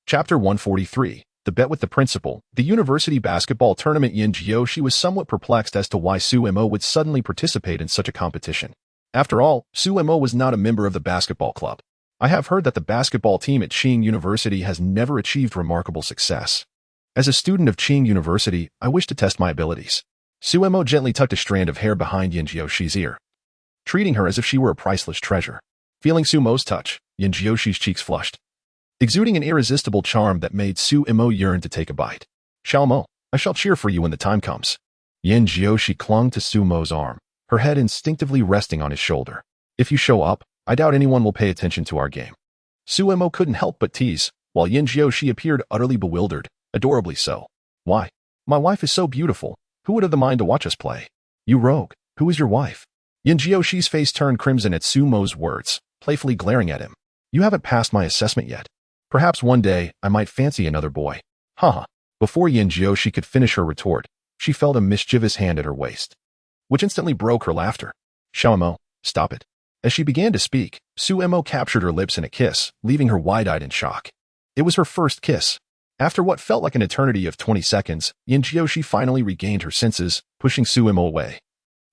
Chapter 143, The Bet with the Principal. The university basketball tournament. Yin Jioshi was somewhat perplexed as to why Su Mo would suddenly participate in such a competition. After all, Su Mo was not a member of the basketball club. "I have heard that the basketball team at Qing University has never achieved remarkable success. As a student of Qing University, I wish to test my abilities." Su Mo gently tucked a strand of hair behind Yin Jioshi's ear, treating her as if she were a priceless treasure. Feeling Su Mo's touch, Yin Jioshi's cheeks flushed, exuding an irresistible charm that made Su Mo yearn to take a bite. "Xiao Mo, I shall cheer for you when the time comes. Yin Jiushi clung to Sumo's arm, her head instinctively resting on his shoulder. If you show up, I doubt anyone will pay attention to our game. Sumo couldn't help but tease, while Yin Jiushi appeared utterly bewildered, adorably so. Why? My wife is so beautiful. Who would have the mind to watch us play? You rogue. Who is your wife? Yin Jiushi's face turned crimson at Sumo's words, playfully glaring at him. You haven't passed my assessment yet. Perhaps one day I might fancy another boy. Haha. Before Yin Jiushi could finish her retort, she felt a mischievous hand at her waist, which instantly broke her laughter. Xiaomo, stop it. As she began to speak, Suemo captured her lips in a kiss, leaving her wide-eyed in shock. It was her first kiss. After what felt like an eternity of 20 seconds, Yin Jiushi finally regained her senses, pushing Suemo away.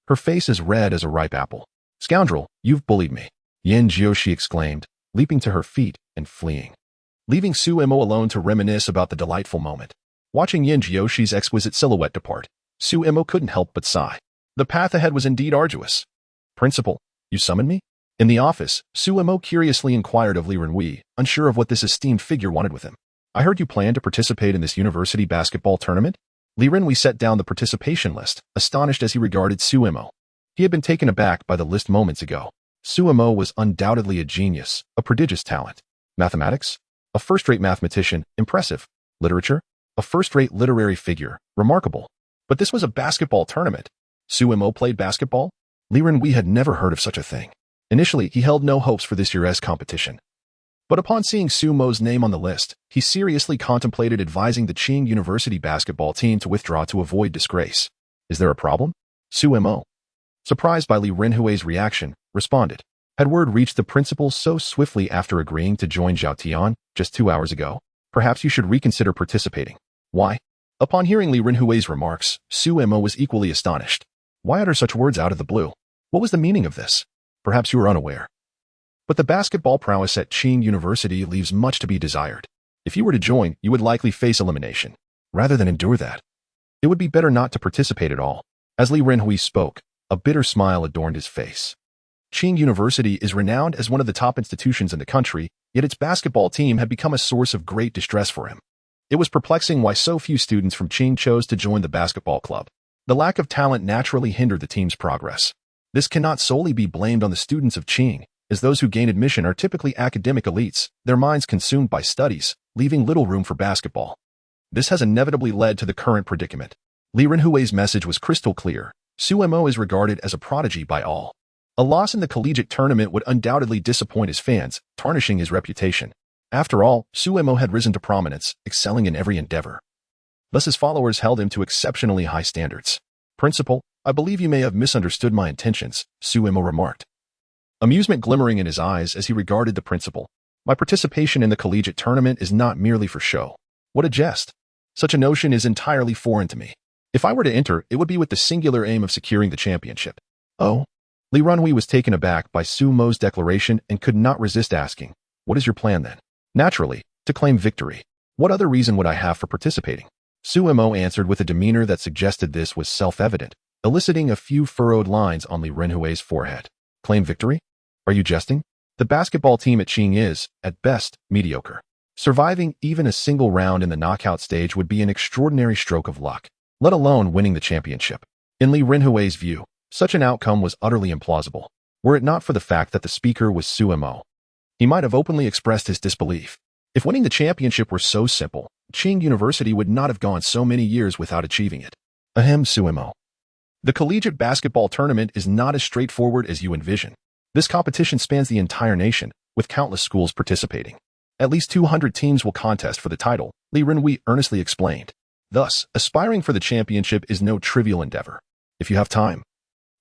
Her face as red as a ripe apple. Scoundrel, you've bullied me. Yin Jiushi exclaimed, leaping to her feet and fleeing, leaving Suemo alone to reminisce about the delightful moment. Watching Yin Jiushi's exquisite silhouette depart, Suemo couldn't help but sigh. The path ahead was indeed arduous. Principal, you summoned me? In the office, Suemo curiously inquired of Li Renhui, unsure of what this esteemed figure wanted with him. I heard you plan to participate in this university basketball tournament? Li Renhui set down the participation list, astonished as he regarded Suemo. He had been taken aback by the list moments ago. Suemo was undoubtedly a genius, a prodigious talent. Mathematics? A first-rate mathematician, impressive. Literature? A first-rate literary figure, remarkable. But this was a basketball tournament. Suemo played basketball? Li Renhui had never heard of such a thing. Initially, he held no hopes for this year's competition. But upon seeing Sumo's name on the list, he seriously contemplated advising the Qing University basketball team to withdraw to avoid disgrace. Is there a problem? Suemo, surprised by Li Renhui's reaction, responded. Had word reached the principal so swiftly after agreeing to join Zhao Tian just 2 hours ago? Perhaps you should reconsider participating. Why? Upon hearing Li Renhui's remarks, Suemo was equally astonished. Why utter such words out of the blue? What was the meaning of this? Perhaps you were unaware. But the basketball prowess at Qing University leaves much to be desired. If you were to join, you would likely face elimination. Rather than endure that, it would be better not to participate at all. As Li Renhui spoke, a bitter smile adorned his face. Qing University is renowned as one of the top institutions in the country, yet its basketball team had become a source of great distress for him. It was perplexing why so few students from Qing chose to join the basketball club. The lack of talent naturally hindered the team's progress. This cannot solely be blamed on the students of Qing, as those who gain admission are typically academic elites, their minds consumed by studies, leaving little room for basketball. This has inevitably led to the current predicament. Li Renhui's message was crystal clear. Suemo is regarded as a prodigy by all. A loss in the collegiate tournament would undoubtedly disappoint his fans, tarnishing his reputation. After all, Suemo had risen to prominence, excelling in every endeavor. Thus his followers held him to exceptionally high standards. Principal, I believe you may have misunderstood my intentions, Suemo remarked, amusement glimmering in his eyes as he regarded the principal. My participation in the collegiate tournament is not merely for show. What a jest. Such a notion is entirely foreign to me. If I were to enter, it would be with the singular aim of securing the championship. Oh? Li Renhui was taken aback by Sumo's declaration and could not resist asking, what is your plan then? Naturally, to claim victory. What other reason would I have for participating? Suemo answered with a demeanor that suggested this was self-evident, eliciting a few furrowed lines on Li Renhui's forehead. Claim victory? Are you jesting? The basketball team at Qing is, at best, mediocre. Surviving even a single round in the knockout stage would be an extraordinary stroke of luck, let alone winning the championship. In Li Renhui's view, such an outcome was utterly implausible. Were it not for the fact that the speaker was Suemo, he might have openly expressed his disbelief. If winning the championship were so simple, Qing University would not have gone so many years without achieving it. Ahem, Suemo. The collegiate basketball tournament is not as straightforward as you envision. This competition spans the entire nation, with countless schools participating. At least 200 teams will contest for the title, Li Renhui earnestly explained. Thus, aspiring for the championship is no trivial endeavor. If you have time,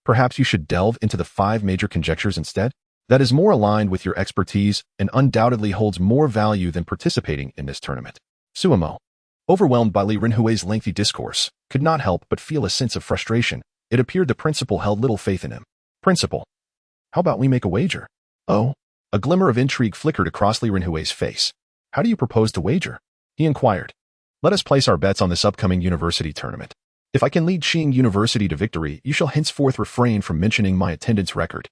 perhaps you should delve into the 5 major conjectures instead? That is more aligned with your expertise and undoubtedly holds more value than participating in this tournament. Suemo, overwhelmed by Li Renhui's lengthy discourse, could not help but feel a sense of frustration. It appeared the principal held little faith in him. Principal, how about we make a wager? Oh? A glimmer of intrigue flickered across Li Renhui's face. How do you propose to wager? He inquired. Let us place our bets on this upcoming university tournament. If I can lead Qing University to victory, you shall henceforth refrain from mentioning my attendance record.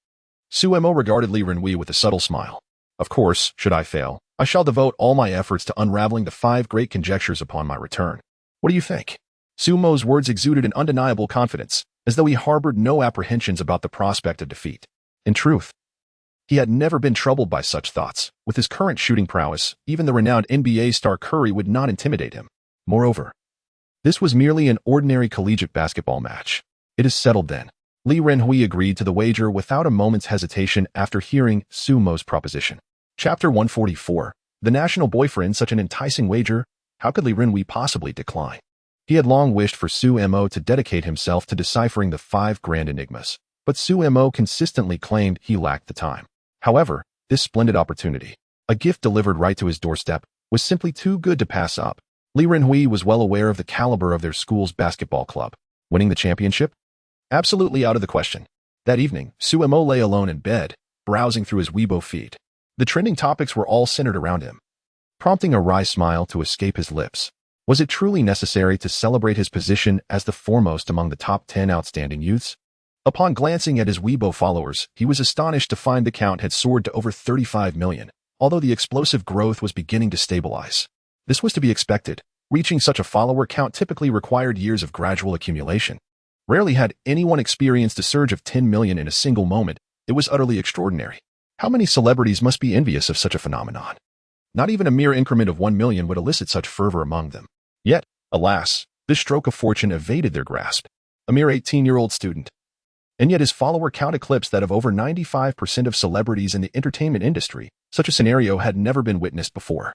Suemo regarded Li Renhui with a subtle smile. Of course, should I fail, I shall devote all my efforts to unraveling the 5 great conjectures upon my return. What do you think? Sumo's words exuded an undeniable confidence, as though he harbored no apprehensions about the prospect of defeat. In truth, he had never been troubled by such thoughts. With his current shooting prowess, even the renowned NBA star Curry would not intimidate him. Moreover, this was merely an ordinary collegiate basketball match. It is settled then. Li Renhui agreed to the wager without a moment's hesitation after hearing Sumo's proposition. Chapter 144. The national boyfriend, such an enticing wager, how could Li Renhui possibly decline? He had long wished for Sumo to dedicate himself to deciphering the 5 grand enigmas, but Sumo consistently claimed he lacked the time. However, this splendid opportunity, a gift delivered right to his doorstep, was simply too good to pass up. Li Renhui was well aware of the caliber of their school's basketball club. Winning the championship? Absolutely out of the question. That evening, Sumo lay alone in bed, browsing through his Weibo feed. The trending topics were all centered around him, prompting a wry smile to escape his lips. Was it truly necessary to celebrate his position as the foremost among the top 10 outstanding youths? Upon glancing at his Weibo followers, he was astonished to find the count had soared to over 35 million, although the explosive growth was beginning to stabilize. This was to be expected. Reaching such a follower count typically required years of gradual accumulation. Rarely had anyone experienced a surge of 10 million in a single moment. It was utterly extraordinary. How many celebrities must be envious of such a phenomenon? Not even a mere increment of 1 million would elicit such fervor among them. Yet, alas, this stroke of fortune evaded their grasp. A mere 18-year-old student. And yet his follower count eclipsed that of over 95% of celebrities in the entertainment industry. Such a scenario had never been witnessed before.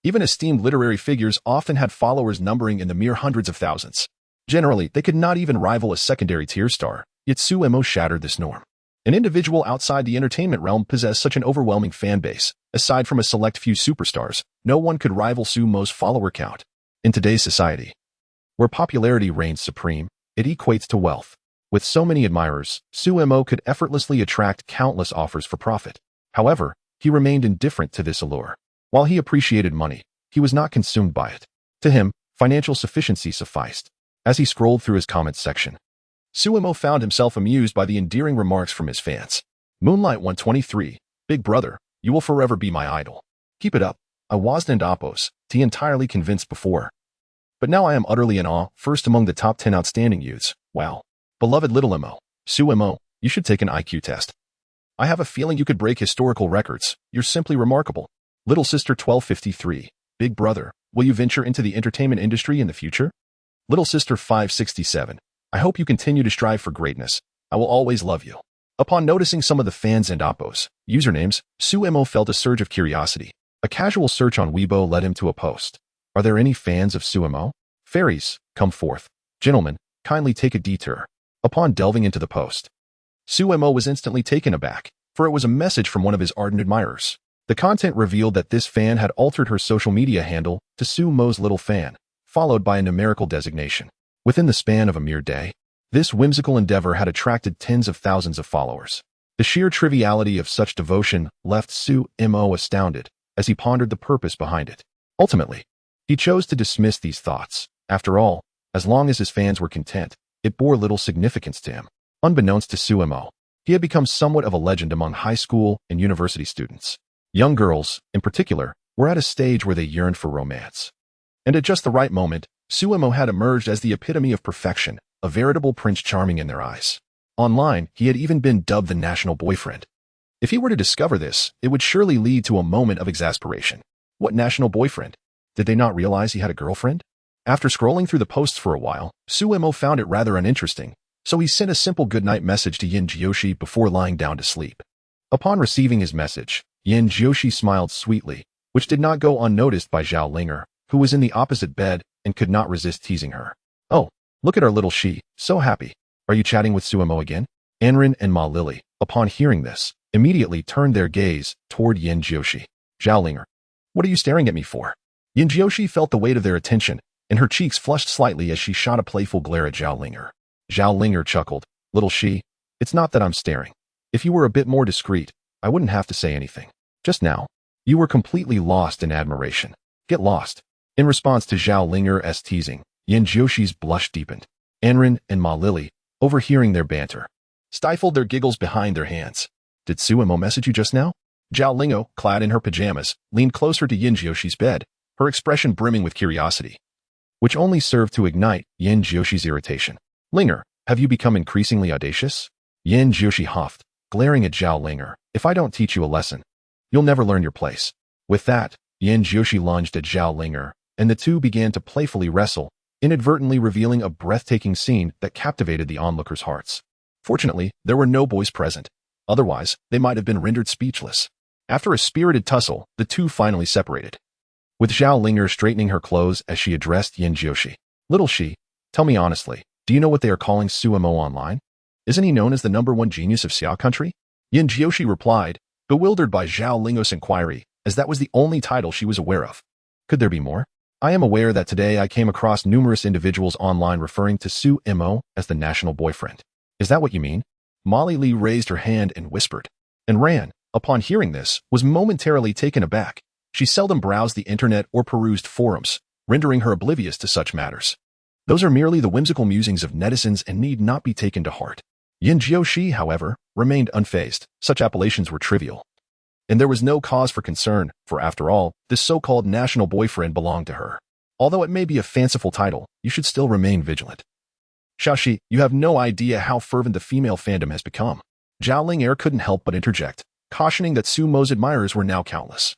Even esteemed literary figures often had followers numbering in the mere hundreds of thousands. Generally, they could not even rival a secondary tier star, yet Sumo shattered this norm. An individual outside the entertainment realm possessed such an overwhelming fan base. Aside from a select few superstars, no one could rival Sumo's follower count. In today's society, where popularity reigns supreme, it equates to wealth. With so many admirers, Sumo could effortlessly attract countless offers for profit. However, he remained indifferent to this allure. While he appreciated money, he was not consumed by it. To him, financial sufficiency sufficed. As he scrolled through his comments section, Sumo found himself amused by the endearing remarks from his fans. Moonlight 123, Big Brother, you will forever be my idol. Keep it up. I wasn't entirely convinced before. But now I am utterly in awe, first among the top 10 outstanding youths. Wow. Beloved little Mo, Sumo, you should take an IQ test. I have a feeling you could break historical records. You're simply remarkable. Little Sister 1253, Big Brother, will you venture into the entertainment industry in the future? Little Sister 567, I hope you continue to strive for greatness. I will always love you. Upon noticing some of the fans and oppos usernames, Sumo felt a surge of curiosity. A casual search on Weibo led him to a post. Are there any fans of Sumo? Fairies, come forth. Gentlemen, kindly take a detour. Upon delving into the post, Sumo was instantly taken aback, for it was a message from one of his ardent admirers. The content revealed that this fan had altered her social media handle to Sumo's little fan, followed by a numerical designation. Within the span of a mere day, this whimsical endeavor had attracted tens of thousands of followers. The sheer triviality of such devotion left Sumo astounded as he pondered the purpose behind it. Ultimately, he chose to dismiss these thoughts. After all, as long as his fans were content, it bore little significance to him. Unbeknownst to Sumo, he had become somewhat of a legend among high school and university students. Young girls, in particular, were at a stage where they yearned for romance. And at just the right moment, Sumo had emerged as the epitome of perfection, a veritable Prince Charming in their eyes. Online, he had even been dubbed the national boyfriend. If he were to discover this, it would surely lead to a moment of exasperation. What national boyfriend? Did they not realize he had a girlfriend? After scrolling through the posts for a while, Sumo found it rather uninteresting, so he sent a simple goodnight message to Yin Jiyoshi before lying down to sleep. Upon receiving his message, Yin Jiyoshi smiled sweetly, which did not go unnoticed by Zhao Linger, who was in the opposite bed and could not resist teasing her. Oh, look at our little she, so happy. Are you chatting with Sumo again? Anrin and Ma Lily, upon hearing this, immediately turned their gaze toward Yin Jiyoshi. Zhao Linger, what are you staring at me for? Yin Jiyoshi felt the weight of their attention, and her cheeks flushed slightly as she shot a playful glare at Zhao Linger. Zhao Linger chuckled, little she, it's not that I'm staring. If you were a bit more discreet, I wouldn't have to say anything. Just now, you were completely lost in admiration. Get lost. In response to Zhao Linger's teasing, Yin Jiyoshi's blush deepened. Anrin and Ma Lily, overhearing their banter, stifled their giggles behind their hands. Did Sumo message you just now? Zhao Lingo, clad in her pajamas, leaned closer to Yin Jiyoshi's bed, her expression brimming with curiosity. which only served to ignite Yin Jioshi's irritation. Linger, have you become increasingly audacious? Yin Jioshi huffed, glaring at Zhao Linger. If I don't teach you a lesson, you'll never learn your place. With that, Yin Jioshi lunged at Zhao Linger, and the two began to playfully wrestle, inadvertently revealing a breathtaking scene that captivated the onlookers' hearts. Fortunately, there were no boys present. Otherwise, they might have been rendered speechless. After a spirited tussle, the two finally separated, with Zhao Linger straightening her clothes as she addressed Yin Jioshi. Little Shi, tell me honestly, do you know what they are calling Suemo online? Isn't he known as the #1 genius of Xia country? Yin Jioshi replied, bewildered by Zhao Linger's inquiry, as that was the only title she was aware of. Could there be more? I am aware that today I came across numerous individuals online referring to Suemo as the national boyfriend. Is that what you mean? Molly Lee raised her hand and whispered. And Ran, upon hearing this, was momentarily taken aback. She seldom browsed the internet or perused forums, rendering her oblivious to such matters. Those are merely the whimsical musings of netizens and need not be taken to heart. Yin Jioshi, however, remained unfazed. Such appellations were trivial. And there was no cause for concern, for after all, this so-called national boyfriend belonged to her. Although it may be a fanciful title, you should still remain vigilant. Xiaoxi, you have no idea how fervent the female fandom has become. Zhao Linger couldn't help but interject, cautioning that Sumo's admirers were now countless.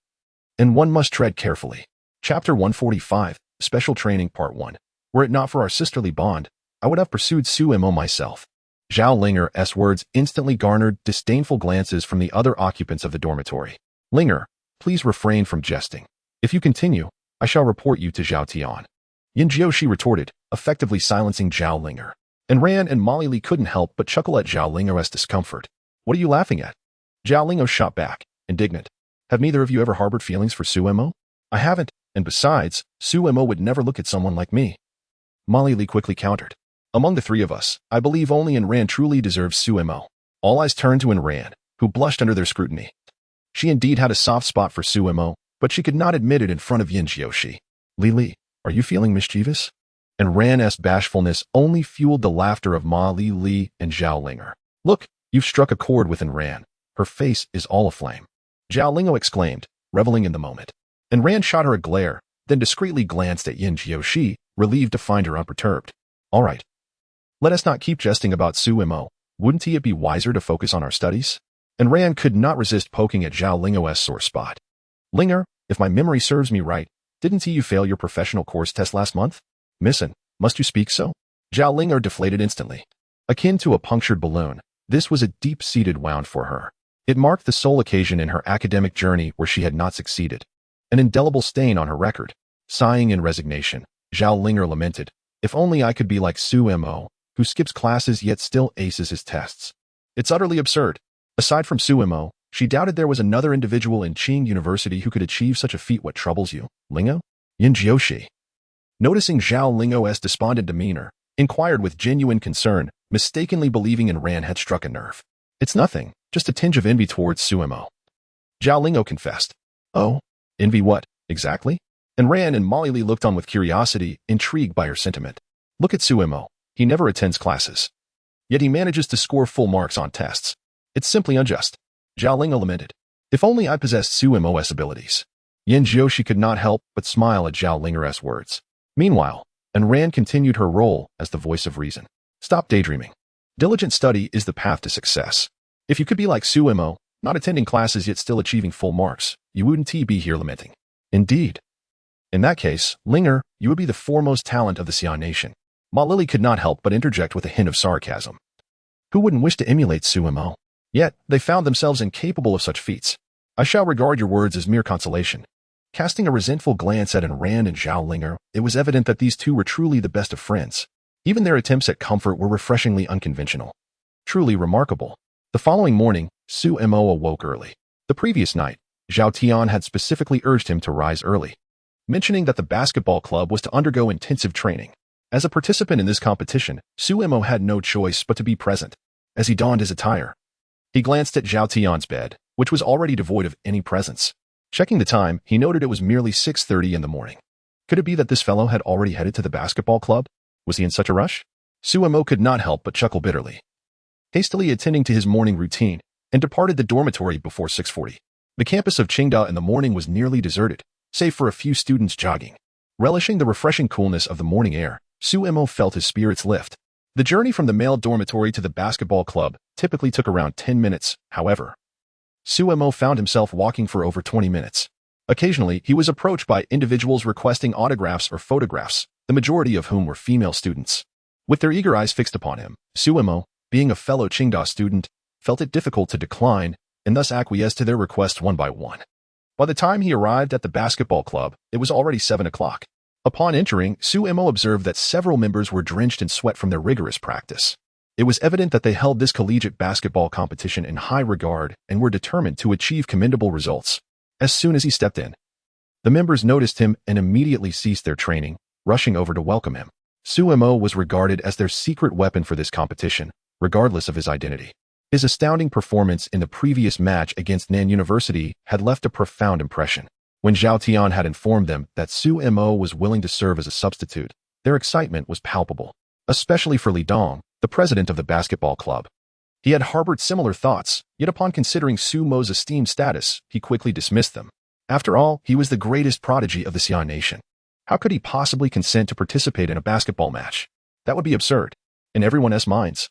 And one must tread carefully. Chapter 145, Special Training Part 1. Were it not for our sisterly bond, I would have pursued Suemo myself. Zhao Linger's words instantly garnered disdainful glances from the other occupants of the dormitory. Linger, please refrain from jesting. If you continue, I shall report you to Zhao Tian. Yin Jioshi retorted, effectively silencing Zhao Linger. And Ran and Molly Lee couldn't help but chuckle at Zhao Linger's discomfort. What are you laughing at? Zhao Linger shot back, indignant. Have neither of you ever harbored feelings for Suemo? I haven't, and besides, Suemo would never look at someone like me. Molly Lee quickly countered. Among the three of us, I believe only Inran truly deserves Suemo. All eyes turned to Inran, who blushed under their scrutiny. She indeed had a soft spot for Suemo, but she could not admit it in front of Yin Jioshi. Li, are you feeling mischievous? And Ran's bashfulness only fueled the laughter of Ma Li and Zhao Linger. Look, you've struck a chord with Ran. Her face is all aflame. Zhao Linger exclaimed, reveling in the moment. And Ran shot her a glare, then discreetly glanced at Yin Jioshi, relieved to find her unperturbed. All right. Let us not keep jesting about Suemo. Wouldn't it be wiser to focus on our studies? And Ran could not resist poking at Zhao Linger's sore spot. Linger, if my memory serves me right, didn't you fail your professional course test last month? Missin, must you speak so? Zhao Linger deflated instantly. Akin to a punctured balloon, this was a deep-seated wound for her. It marked the sole occasion in her academic journey where she had not succeeded. An indelible stain on her record. Sighing in resignation, Zhao Linger lamented, if only I could be like Suemo, who skips classes yet still aces his tests. It's utterly absurd. Aside from Suemo, she doubted there was another individual in Qing University who could achieve such a feat. What troubles you, Lingo? Yin Jioshi. Noticing Zhao Linger's despondent demeanor, inquired with genuine concern, mistakenly believing Ran had struck a nerve. It's nothing, just a tinge of envy towards Suemo. Zhao Linger confessed. Oh, envy what, exactly? And Ran and Molly Lee looked on with curiosity, intrigued by her sentiment. Look at Suemo. He never attends classes. Yet he manages to score full marks on tests. It's simply unjust. Zhao Linger lamented. If only I possessed Suemo's abilities. Yin Jioshi could not help but smile at Zhao Linger's words. Meanwhile, Ran continued her role as the voice of reason. Stop daydreaming. Diligent study is the path to success. If you could be like Suemo, not attending classes yet still achieving full marks, you wouldn't be here lamenting. Indeed. In that case, Linger, you would be the foremost talent of the Xian nation. Ma Lily could not help but interject with a hint of sarcasm. Who wouldn't wish to emulate Suemo? Yet, they found themselves incapable of such feats. I shall regard your words as mere consolation. Casting a resentful glance at Ran and Zhao Linger, it was evident that these two were truly the best of friends. Even their attempts at comfort were refreshingly unconventional. Truly remarkable. The following morning, Suemo awoke early. The previous night, Zhao Tian had specifically urged him to rise early, mentioning that the basketball club was to undergo intensive training. As a participant in this competition, Suemo had no choice but to be present. As he donned his attire, he glanced at Zhao Tian's bed, which was already devoid of any presents. Checking the time, he noted it was merely 6:30 in the morning. Could it be that this fellow had already headed to the basketball club? Was he in such a rush? Suemo could not help but chuckle bitterly. Hastily attending to his morning routine, and departed the dormitory before 6:40. The campus of Qingda in the morning was nearly deserted, save for a few students jogging. Relishing the refreshing coolness of the morning air, Suemo felt his spirits lift. The journey from the male dormitory to the basketball club typically took around 10 minutes, however. Suemo found himself walking for over 20 minutes. Occasionally, he was approached by individuals requesting autographs or photographs, the majority of whom were female students. With their eager eyes fixed upon him, Suemo, being a fellow Qingda student, felt it difficult to decline and thus acquiesced to their requests one by one. By the time he arrived at the basketball club, it was already 7 o'clock. Upon entering, Suemo observed that several members were drenched in sweat from their rigorous practice. It was evident that they held this collegiate basketball competition in high regard and were determined to achieve commendable results. As soon as he stepped in, the members noticed him and immediately ceased their training, rushing over to welcome him. Suemo was regarded as their secret weapon for this competition, regardless of his identity. His astounding performance in the previous match against Nan University had left a profound impression. When Zhao Tian had informed them that Suemo was willing to serve as a substitute, their excitement was palpable, especially for Li Dong, the president of the basketball club. He had harbored similar thoughts, yet upon considering Suemo's esteemed status, he quickly dismissed them. After all, he was the greatest prodigy of the Xian nation. How could he possibly consent to participate in a basketball match? That would be absurd, in everyone else's minds.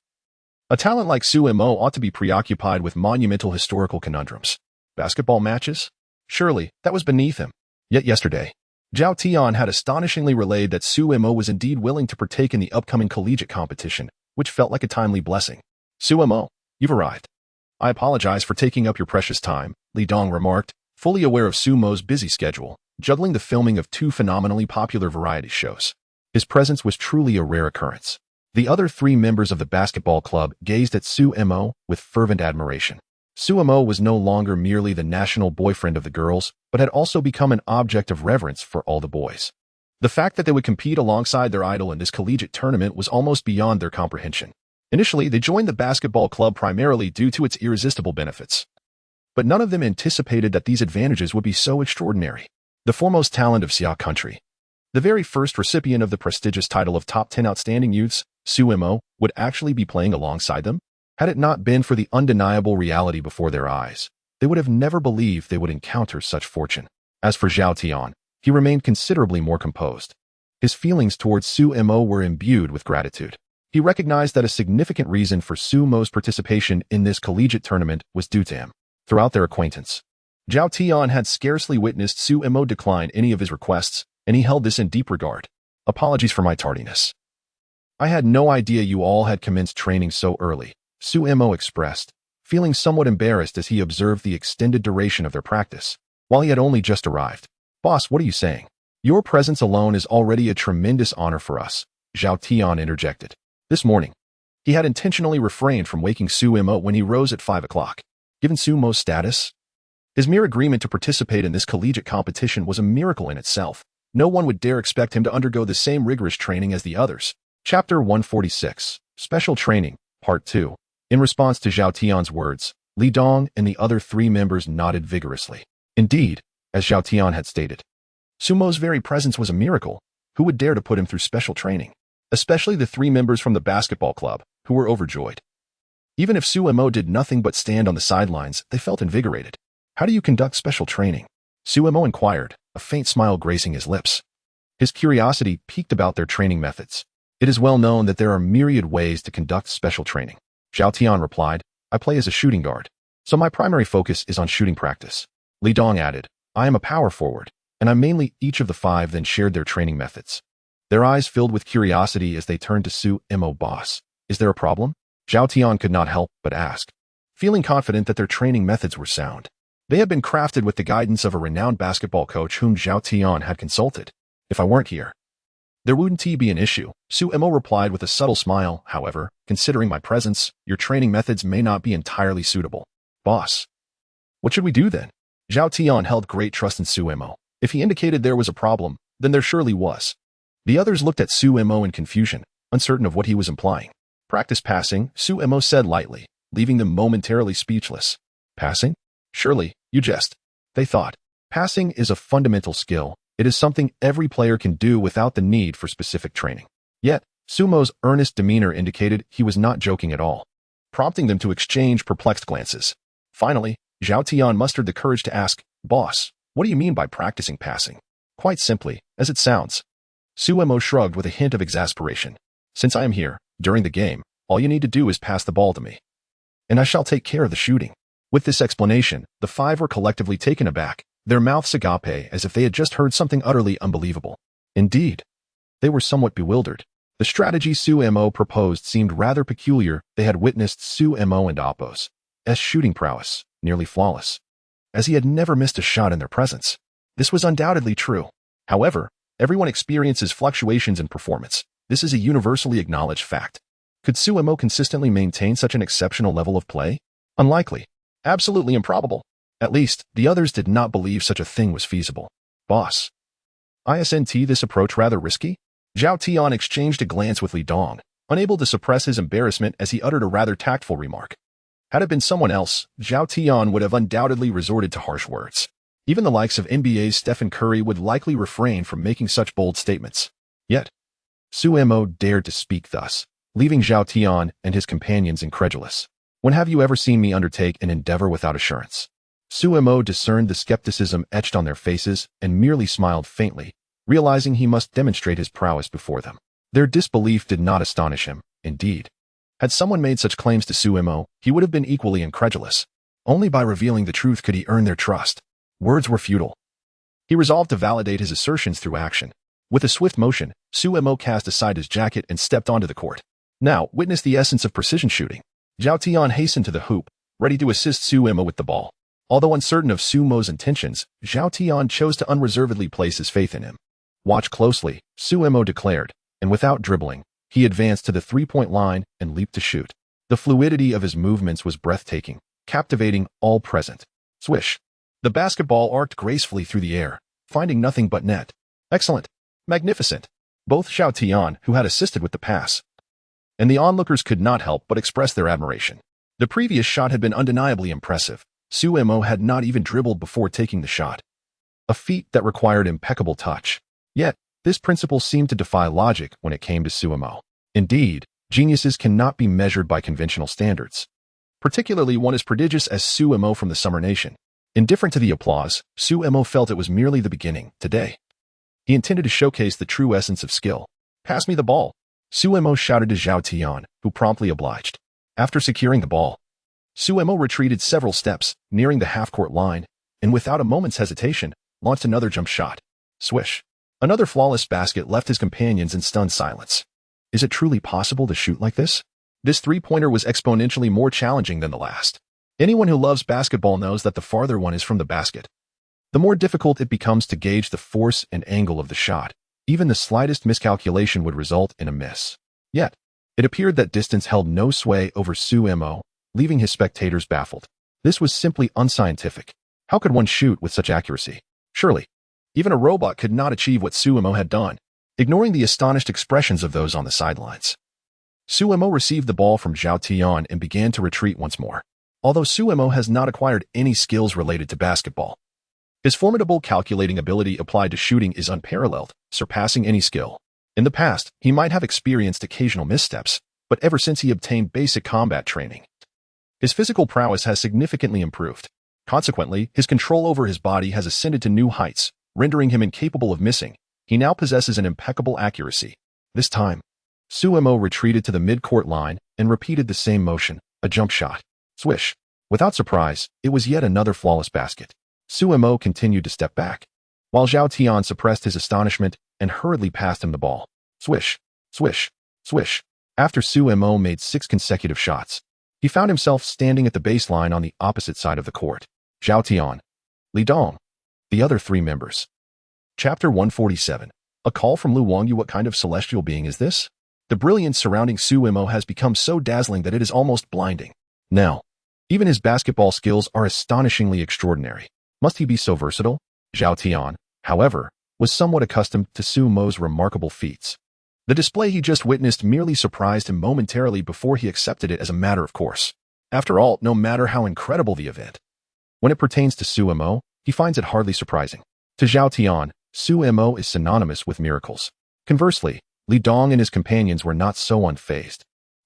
A talent like Suemo ought to be preoccupied with monumental historical conundrums. Basketball matches? Surely, that was beneath him. Yet yesterday, Zhao Tian had astonishingly relayed that Suemo was indeed willing to partake in the upcoming collegiate competition, which felt like a timely blessing. Suemo, you've arrived. I apologize for taking up your precious time, Li Dong remarked, fully aware of Suemo's busy schedule, juggling the filming of 2 phenomenally popular variety shows. His presence was truly a rare occurrence. The other 3 members of the basketball club gazed at Suemo with fervent admiration. Suemo was no longer merely the national boyfriend of the girls, but had also become an object of reverence for all the boys. The fact that they would compete alongside their idol in this collegiate tournament was almost beyond their comprehension. Initially, they joined the basketball club primarily due to its irresistible benefits. But none of them anticipated that these advantages would be so extraordinary. The foremost talent of Xia country, the very first recipient of the prestigious title of Top 10 Outstanding Youths, Suemo, would actually be playing alongside them? Had it not been for the undeniable reality before their eyes, they would have never believed they would encounter such fortune. As for Zhao Tian, he remained considerably more composed. His feelings towards Suemo were imbued with gratitude. He recognized that a significant reason for Suemo's participation in this collegiate tournament was due to him. Throughout their acquaintance, Zhao Tian had scarcely witnessed Suemo decline any of his requests, and he held this in deep regard. Apologies for my tardiness. I had no idea you all had commenced training so early, Suemo expressed, feeling somewhat embarrassed as he observed the extended duration of their practice, while he had only just arrived. Boss, what are you saying? Your presence alone is already a tremendous honor for us, Zhao Tian interjected. This morning, he had intentionally refrained from waking Suemo when he rose at 5 o'clock. Given Suemo's status, his mere agreement to participate in this collegiate competition was a miracle in itself. No one would dare expect him to undergo the same rigorous training as the others. Chapter 146, Special Training, Part 2. In response to Zhao Tian's words, Li Dong and the other 3 members nodded vigorously. Indeed, as Zhao Tian had stated, Suemo's very presence was a miracle. Who would dare to put him through special training? Especially the 3 members from the basketball club, who were overjoyed. Even if Suemo did nothing but stand on the sidelines, they felt invigorated. How do you conduct special training? Suemo inquired, a faint smile gracing his lips. His curiosity piqued about their training methods. It is well known that there are myriad ways to conduct special training. Zhao Tian replied, I play as a shooting guard, so my primary focus is on shooting practice. Li Dong added, I am a power forward, and I mainly. Each of the 5 then shared their training methods. Their eyes filled with curiosity as they turned to Suemo. Boss, is there a problem? Zhao Tian could not help but ask, feeling confident that their training methods were sound. They had been crafted with the guidance of a renowned basketball coach whom Zhao Tian had consulted. If I weren't here, there wouldn't be an issue, Suemo replied with a subtle smile. However, considering my presence, your training methods may not be entirely suitable. Boss, what should we do then? Zhao Tian held great trust in Suemo. If he indicated there was a problem, then there surely was. The others looked at Suemo in confusion, uncertain of what he was implying. Practice passing, Suemo said lightly, leaving them momentarily speechless. Passing? Surely, you jest. They thought. Passing is a fundamental skill. It is something every player can do without the need for specific training. Yet, Suemo's earnest demeanor indicated he was not joking at all, prompting them to exchange perplexed glances. Finally, Zhao Tian mustered the courage to ask, Boss, what do you mean by practicing passing? Quite simply, as it sounds. Suemo shrugged with a hint of exasperation. Since I am here, during the game, all you need to do is pass the ball to me. And I shall take care of the shooting. With this explanation, the five were collectively taken aback, their mouths agape as if they had just heard something utterly unbelievable. Indeed, they were somewhat bewildered. The strategy Suemo proposed seemed rather peculiar. They had witnessed Suemo and Appo's shooting prowess, nearly flawless, as he had never missed a shot in their presence. This was undoubtedly true. However, everyone experiences fluctuations in performance. This is a universally acknowledged fact. Could Suemo consistently maintain such an exceptional level of play? Unlikely. Absolutely improbable. At least, the others did not believe such a thing was feasible. Boss. Isn't this approach rather risky? Zhao Tian exchanged a glance with Li Dong, unable to suppress his embarrassment as he uttered a rather tactful remark. Had it been someone else, Zhao Tian would have undoubtedly resorted to harsh words. Even the likes of NBA's Stephen Curry would likely refrain from making such bold statements. Yet, Suemo dared to speak thus, leaving Zhao Tian and his companions incredulous. When have you ever seen me undertake an endeavor without assurance? Suemo discerned the skepticism etched on their faces and merely smiled faintly, realizing he must demonstrate his prowess before them. Their disbelief did not astonish him. Indeed, had someone made such claims to Suemo, he would have been equally incredulous. Only by revealing the truth could he earn their trust. Words were futile. He resolved to validate his assertions through action. With a swift motion, Suemo cast aside his jacket and stepped onto the court. Now, witness the essence of precision shooting. Zhao Tian hastened to the hoop, ready to assist Suemo with the ball. Although uncertain of Suemo's intentions, Zhao Tian chose to unreservedly place his faith in him. Watch closely, Suemo declared, and without dribbling, he advanced to the three-point line and leaped to shoot. The fluidity of his movements was breathtaking, captivating all present. Swish. The basketball arced gracefully through the air, finding nothing but net. Excellent. Magnificent. Both Zhao Tian, who had assisted with the pass, and the onlookers could not help but express their admiration. The previous shot had been undeniably impressive. Suemo had not even dribbled before taking the shot, a feat that required impeccable touch. Yet, this principle seemed to defy logic when it came to Suemo. Indeed, geniuses cannot be measured by conventional standards, particularly one as prodigious as Suemo from the Summer Nation. Indifferent to the applause, Suemo felt it was merely the beginning. Today, he intended to showcase the true essence of skill. Pass me the ball, Suemo shouted to Zhao Tian, who promptly obliged. After securing the ball, Suemo retreated several steps, nearing the half-court line, and without a moment's hesitation, launched another jump shot. Swish. Another flawless basket left his companions in stunned silence. Is it truly possible to shoot like this? This three-pointer was exponentially more challenging than the last. Anyone who loves basketball knows that the farther one is from the basket, the more difficult it becomes to gauge the force and angle of the shot. Even the slightest miscalculation would result in a miss. Yet, it appeared that distance held no sway over Suemo, leaving his spectators baffled. This was simply unscientific. How could one shoot with such accuracy? Surely, even a robot could not achieve what Suemo had done. Ignoring the astonished expressions of those on the sidelines, Suemo received the ball from Zhao Tian and began to retreat once more. Although Suemo has not acquired any skills related to basketball, his formidable calculating ability applied to shooting is unparalleled, surpassing any skill. In the past, he might have experienced occasional missteps, but ever since he obtained basic combat training, his physical prowess has significantly improved. Consequently, his control over his body has ascended to new heights, rendering him incapable of missing. He now possesses an impeccable accuracy. This time, Suemo retreated to the mid-court line and repeated the same motion, a jump shot. Swish. Without surprise, it was yet another flawless basket. Suemo continued to step back, while Zhao Tian suppressed his astonishment and hurriedly passed him the ball. Swish. Swish. Swish. After Suemo made 6 consecutive shots, he found himself standing at the baseline on the opposite side of the court. Zhao Tian, Li Dong, the other 3 members. Chapter 147. A call from Lu Wangyu. What kind of celestial being is this? The brilliance surrounding Suemo has become so dazzling that it is almost blinding. Now, even his basketball skills are astonishingly extraordinary. Must he be so versatile? Zhao Tian, however, was somewhat accustomed to Suemo's remarkable feats. The display he just witnessed merely surprised him momentarily before he accepted it as a matter of course. After all, no matter how incredible the event, when it pertains to Suemo, he finds it hardly surprising. To Zhao Tian, Suemo is synonymous with miracles. Conversely, Li Dong and his companions were not so unfazed.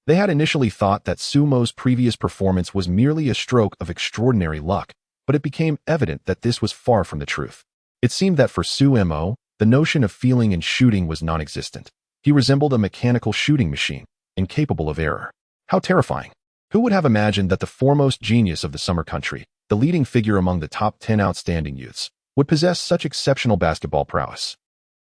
They had initially thought that Suemo's previous performance was merely a stroke of extraordinary luck, but it became evident that this was far from the truth. It seemed that for Suemo, The notion of feeling and shooting was non-existent. He resembled a mechanical shooting machine, incapable of error. How terrifying. Who would have imagined that the foremost genius of the summer country, the leading figure among the top 10 outstanding youths, would possess such exceptional basketball prowess?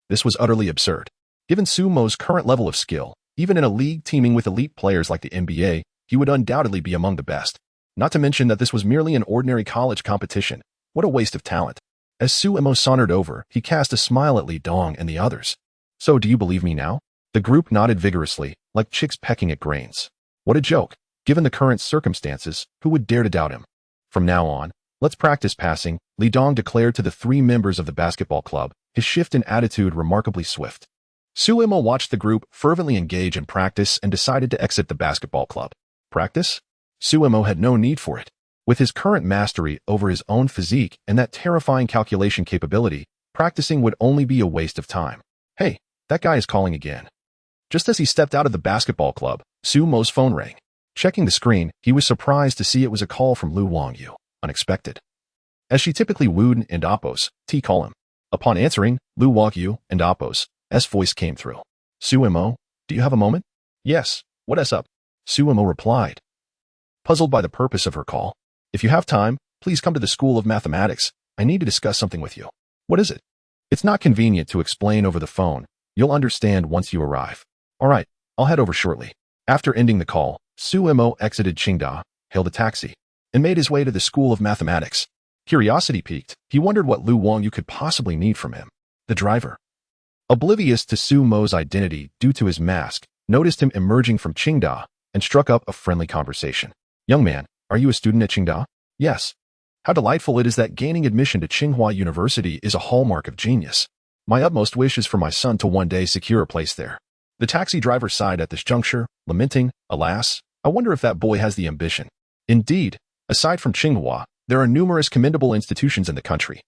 This was utterly absurd. Given Sumo's current level of skill, even in a league teeming with elite players like the NBA, he would undoubtedly be among the best. Not to mention that this was merely an ordinary college competition. What a waste of talent. As Sumo sauntered over, he cast a smile at Li Dong and the others. So do you believe me now? The group nodded vigorously, like chicks pecking at grains. What a joke. Given the current circumstances, who would dare to doubt him? From now on, let's practice passing, Li Dong declared to the 3 members of the basketball club, his shift in attitude remarkably swift. Sumo watched the group fervently engage in practice and decided to exit the basketball club. Practice? Sumo had no need for it. With his current mastery over his own physique and that terrifying calculation capability, practicing would only be a waste of time. Hey, that guy is calling again. Just as he stepped out of the basketball club, Sumo's phone rang. Checking the screen, he was surprised to see it was a call from Lu Wangyu. Unexpected. As she typically wooed and Appo's, call him. Upon answering, Lu Wangyu and Appo's voice came through. Sumo, do you have a moment? Yes, what's up? Sumo replied, puzzled by the purpose of her call. If you have time, please come to the School of Mathematics. I need to discuss something with you. What is it? It's not convenient to explain over the phone. You'll understand once you arrive. All right, I'll head over shortly. After ending the call, Sumo exited Qingda, hailed a taxi, and made his way to the School of Mathematics. Curiosity piqued, he wondered what Lu Wangyu could possibly need from him. The driver, oblivious to Sumo's identity due to his mask, noticed him emerging from Qingda and struck up a friendly conversation. Young man, are you a student at Qingda? Yes. How delightful it is that gaining admission to Tsinghua University is a hallmark of genius. My utmost wish is for my son to one day secure a place there. The taxi driver sighed at this juncture, lamenting, alas, I wonder if that boy has the ambition. Indeed, aside from Tsinghua, there are numerous commendable institutions in the country.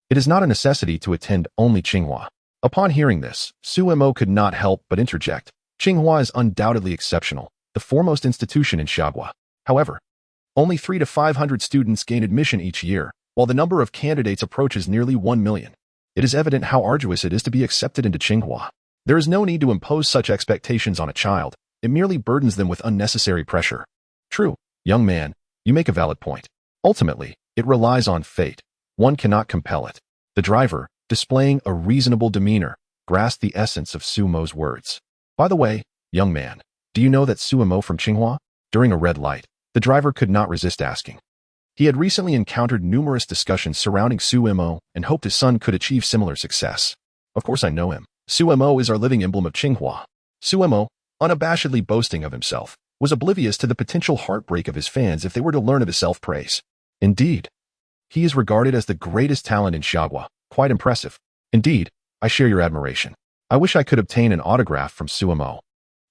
It is not a necessity to attend only Tsinghua. Upon hearing this, Sumo could not help but interject. Tsinghua is undoubtedly exceptional, the foremost institution in Xiaogua. However, only 300 to 500 students gain admission each year, while the number of candidates approaches nearly 1 million. It is evident how arduous it is to be accepted into Tsinghua. There is no need to impose such expectations on a child. It merely burdens them with unnecessary pressure. True, young man, you make a valid point. Ultimately, it relies on fate. One cannot compel it. The driver, displaying a reasonable demeanor, grasped the essence of Sumo's words. By the way, young man, do you know that Sumo from Tsinghua? During a red light, the driver could not resist asking. He had recently encountered numerous discussions surrounding Sumo and hoped his son could achieve similar success. Of course I know him. Sumo is our living emblem of Tsinghua. Sumo, unabashedly boasting of himself, was oblivious to the potential heartbreak of his fans if they were to learn of his self-praise. Indeed, he is regarded as the greatest talent in Xiaogua. Quite impressive. Indeed, I share your admiration. I wish I could obtain an autograph from Sumo.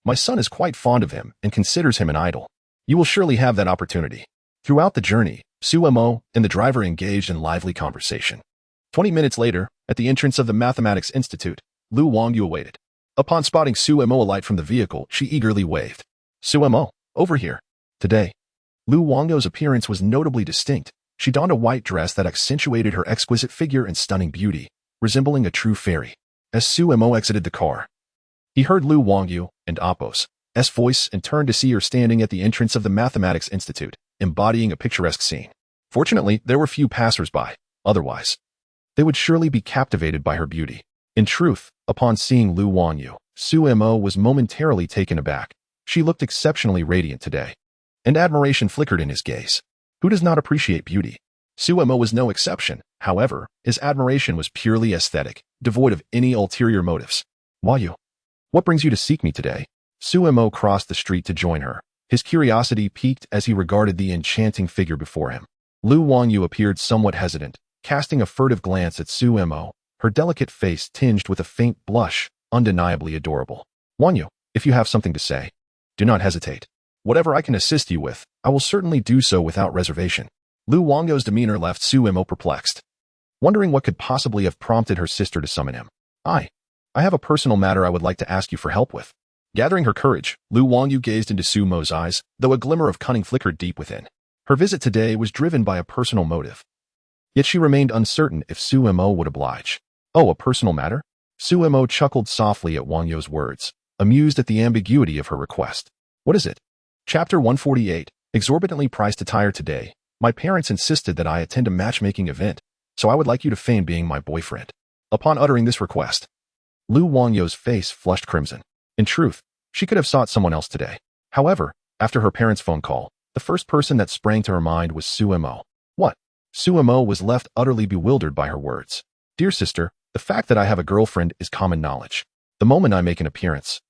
My son is quite fond of him and considers him an idol. You will surely have that opportunity. Throughout the journey, Sumo and the driver engaged in lively conversation. 20 minutes later, at the entrance of the Mathematics Institute, Lu Wangyu awaited. Upon spotting Sumo alight from the vehicle, she eagerly waved. Sumo, over here. Today, Lu Wangyu's appearance was notably distinct. She donned a white dress that accentuated her exquisite figure and stunning beauty, resembling a true fairy. As Sumo exited the car, he heard Lu Wangyu and Appo's voice and turned to see her standing at the entrance of the Mathematics Institute, embodying a picturesque scene. Fortunately, there were few passers-by. Otherwise, they would surely be captivated by her beauty. In truth, upon seeing Lu Wangyu, Sumo was momentarily taken aback. She looked exceptionally radiant today, and admiration flickered in his gaze. Who does not appreciate beauty? Sumo was no exception. However, his admiration was purely aesthetic, devoid of any ulterior motives. Wangyu, what brings you to seek me today? Sumo crossed the street to join her. His curiosity piqued as he regarded the enchanting figure before him. Lu Wangyu appeared somewhat hesitant, casting a furtive glance at Sumo, her delicate face tinged with a faint blush, undeniably adorable. Wangyu, if you have something to say, do not hesitate. Whatever I can assist you with, I will certainly do so without reservation. Lu Wangyu's demeanor left Sumo perplexed, wondering what could possibly have prompted her sister to summon him. I have a personal matter I would like to ask you for help with. Gathering her courage, Lu Wangyu gazed into Sumo's eyes, though a glimmer of cunning flickered deep within. Her visit today was driven by a personal motive. Yet she remained uncertain if Sumo would oblige. Oh, a personal matter? Suemo chuckled softly at Wang You's words, amused at the ambiguity of her request. What is it? Chapter 148, exorbitantly priced attire today. My parents insisted that I attend a matchmaking event, so I would like you to feign being my boyfriend. Upon uttering this request, Lu Wangyou's face flushed crimson. In truth, she could have sought someone else today. However, after her parents' phone call, the first person that sprang to her mind was Suemo. What? Suemo was left utterly bewildered by her words. Dear sister, the fact that I have a girlfriend is common knowledge. The moment I make an appearance,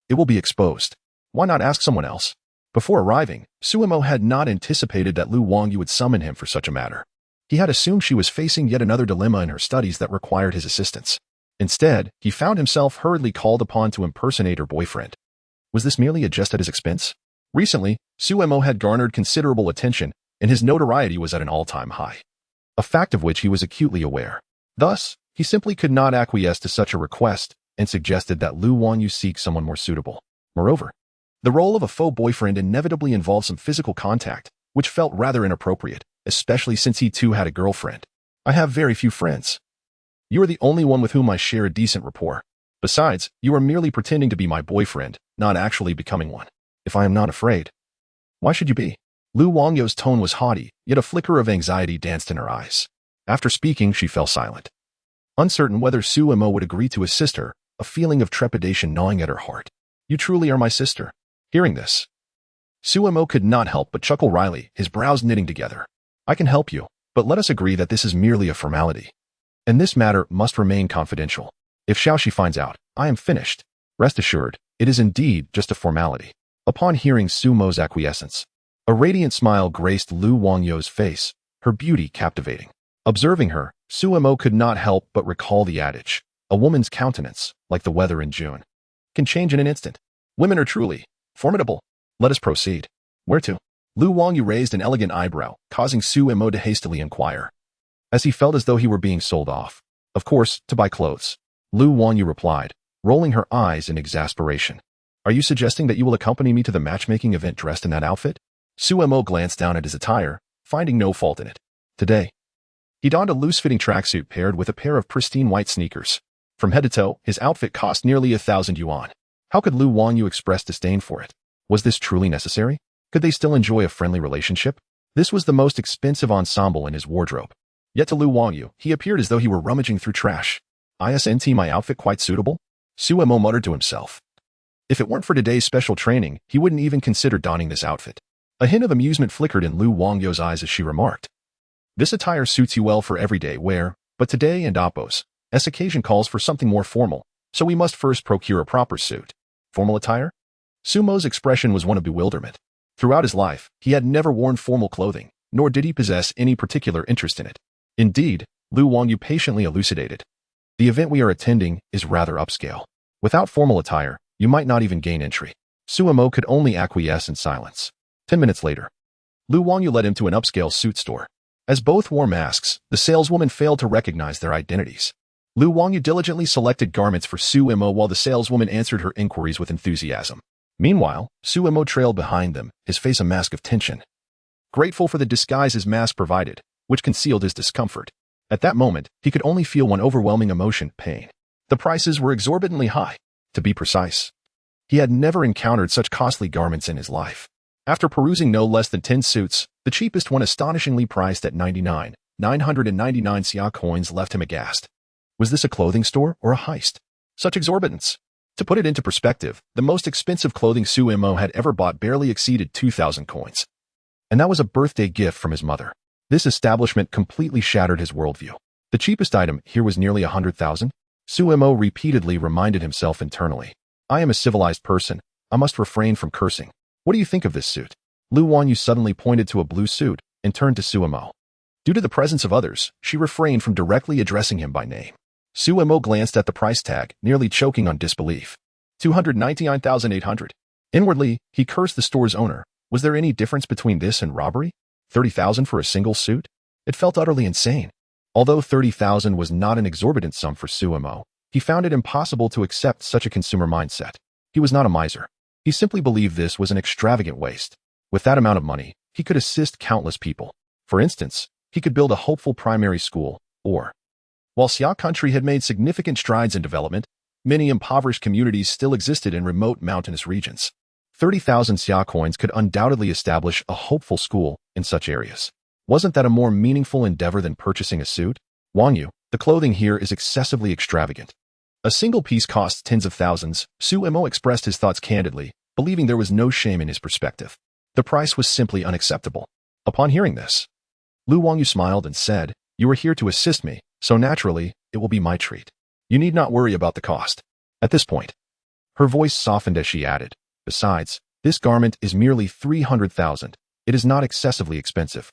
it will be exposed. Why not ask someone else? Before arriving, Suemo had not anticipated that Lu Wangyou would summon him for such a matter. He had assumed she was facing yet another dilemma in her studies that required his assistance. Instead, he found himself hurriedly called upon to impersonate her boyfriend. Was this merely a jest at his expense? Recently, Suemo had garnered considerable attention, and his notoriety was at an all-time high, a fact of which he was acutely aware. Thus, he simply could not acquiesce to such a request and suggested that Lu Wangyou seek someone more suitable. Moreover, the role of a faux boyfriend inevitably involved some physical contact, which felt rather inappropriate, especially since he too had a girlfriend. I have very few friends. You are the only one with whom I share a decent rapport. Besides, you are merely pretending to be my boyfriend, not actually becoming one. If I am not afraid, why should you be? Lu Wangyou's tone was haughty, yet a flicker of anxiety danced in her eyes. After speaking, she fell silent. Uncertain whether Suemo would agree to assist her, a feeling of trepidation gnawing at her heart. You truly are my sister. Hearing this, Suemo could not help but chuckle wryly, his brows knitting together. I can help you, but let us agree that this is merely a formality. And this matter must remain confidential. If Xiaoxi finds out, I am finished. Rest assured, it is indeed just a formality. Upon hearing Suemo's acquiescence, a radiant smile graced Lu Wangyou's face, her beauty captivating. Observing her, Suemo could not help but recall the adage, a woman's countenance, like the weather in June, can change in an instant. Women are truly formidable. Let us proceed. Where to? Lu Wangyou raised an elegant eyebrow, causing Suemo to hastily inquire, as he felt as though he were being sold off. Of course, to buy clothes. Lu Wangyou replied, rolling her eyes in exasperation. Are you suggesting that you will accompany me to the matchmaking event dressed in that outfit? Suemo glanced down at his attire, finding no fault in it. Today, he donned a loose-fitting tracksuit paired with a pair of pristine white sneakers. From head to toe, his outfit cost nearly 1,000 yuan. How could Lu Wangyou express disdain for it? Was this truly necessary? Could they still enjoy a friendly relationship? This was the most expensive ensemble in his wardrobe. Yet to Lu Wangyou, he appeared as though he were rummaging through trash. Isn't my outfit quite suitable? Suemo muttered to himself. If it weren't for today's special training, he wouldn't even consider donning this outfit. A hint of amusement flickered in Lu Wangyou's eyes as she remarked. This attire suits you well for everyday wear, but today and Oppo's occasion calls for something more formal, so we must first procure a proper suit. Formal attire? Sumo's expression was one of bewilderment. Throughout his life, he had never worn formal clothing, nor did he possess any particular interest in it. Indeed, Lu Wangyou patiently elucidated. The event we are attending is rather upscale. Without formal attire, you might not even gain entry. Suemo could only acquiesce in silence. 10 minutes later, Lu Wangyou led him to an upscale suit store. As both wore masks, the saleswoman failed to recognize their identities. Lu Wangyou diligently selected garments for Suemo while the saleswoman answered her inquiries with enthusiasm. Meanwhile, Suemo trailed behind them, his face a mask of tension. Grateful for the disguise his mask provided, which concealed his discomfort. At that moment, he could only feel one overwhelming emotion, pain. The prices were exorbitantly high. To be precise, he had never encountered such costly garments in his life. After perusing no less than 10 suits, the cheapest one astonishingly priced at 999 xia coins left him aghast. Was this a clothing store or a heist? Such exorbitance! To put it into perspective, the most expensive clothing Suemo had ever bought barely exceeded 2,000 coins. And that was a birthday gift from his mother. This establishment completely shattered his worldview. The cheapest item here was nearly 100,000. Suemo repeatedly reminded himself internally. I am a civilized person. I must refrain from cursing. What do you think of this suit? Lu Wangyou suddenly pointed to a blue suit and turned to Suemo. Due to the presence of others, she refrained from directly addressing him by name. Suemo glanced at the price tag, nearly choking on disbelief. 299,800. Inwardly, he cursed the store's owner. Was there any difference between this and robbery? 30,000 for a single suit? It felt utterly insane. Although 30,000 was not an exorbitant sum for Suemo, he found it impossible to accept such a consumer mindset. He was not a miser. He simply believed this was an extravagant waste. With that amount of money, he could assist countless people. For instance, he could build a hopeful primary school, or While Xia country had made significant strides in development, many impoverished communities still existed in remote mountainous regions. 30,000 Xia coins could undoubtedly establish a hopeful school in such areas. Wasn't that a more meaningful endeavor than purchasing a suit? Wang Yu, the clothing here is excessively extravagant. A single piece costs tens of thousands. Su Mo expressed his thoughts candidly, believing there was no shame in his perspective. The price was simply unacceptable. Upon hearing this, Lu Wangyu smiled and said, "You are here to assist me, so naturally, it will be my treat. You need not worry about the cost." At this point, her voice softened as she added, "Besides, this garment is merely 300,000. It is not excessively expensive."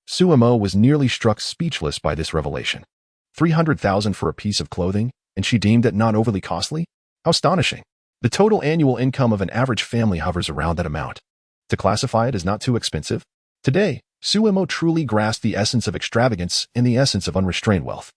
Su Mo was nearly struck speechless by this revelation. 300,000 for a piece of clothing, and she deemed it not overly costly? How astonishing. The total annual income of an average family hovers around that amount. To classify it as not too expensive? Today, Su Mo truly grasped the essence of extravagance and the essence of unrestrained wealth.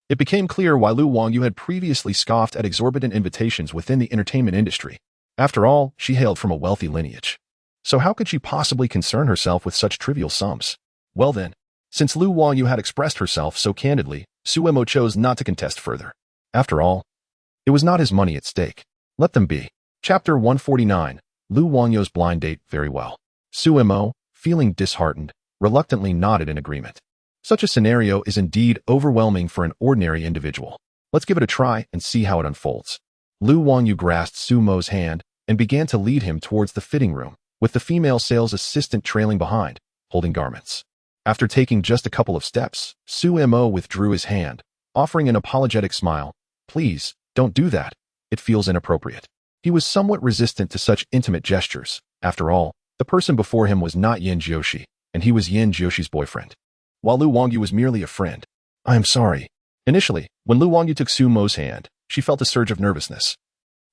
It became clear why Lu Wangyu had previously scoffed at exorbitant invitations within the entertainment industry. After all, she hailed from a wealthy lineage. So how could she possibly concern herself with such trivial sums? Well then, since Lu Wangyu had expressed herself so candidly, Su Mo chose not to contest further. After all, it was not his money at stake. Let them be. Chapter 149, Lu Wangyu's blind date. Very well. Su Mo, feeling disheartened, reluctantly nodded in agreement. Such a scenario is indeed overwhelming for an ordinary individual. Let's give it a try and see how it unfolds. Lu Wangyu grasped Su Mo's hand and began to lead him towards the fitting room, with the female sales assistant trailing behind, holding garments. After taking just a couple of steps, Su Mo withdrew his hand, offering an apologetic smile. "Please, don't do that. It feels inappropriate." He was somewhat resistant to such intimate gestures. After all, the person before him was not Yin Jiushi, and he was Yin Jiushi's boyfriend, while Lu Wangyu was merely a friend. "I am sorry." Initially, when Lu Wangyu took Su Mo's hand, she felt a surge of nervousness.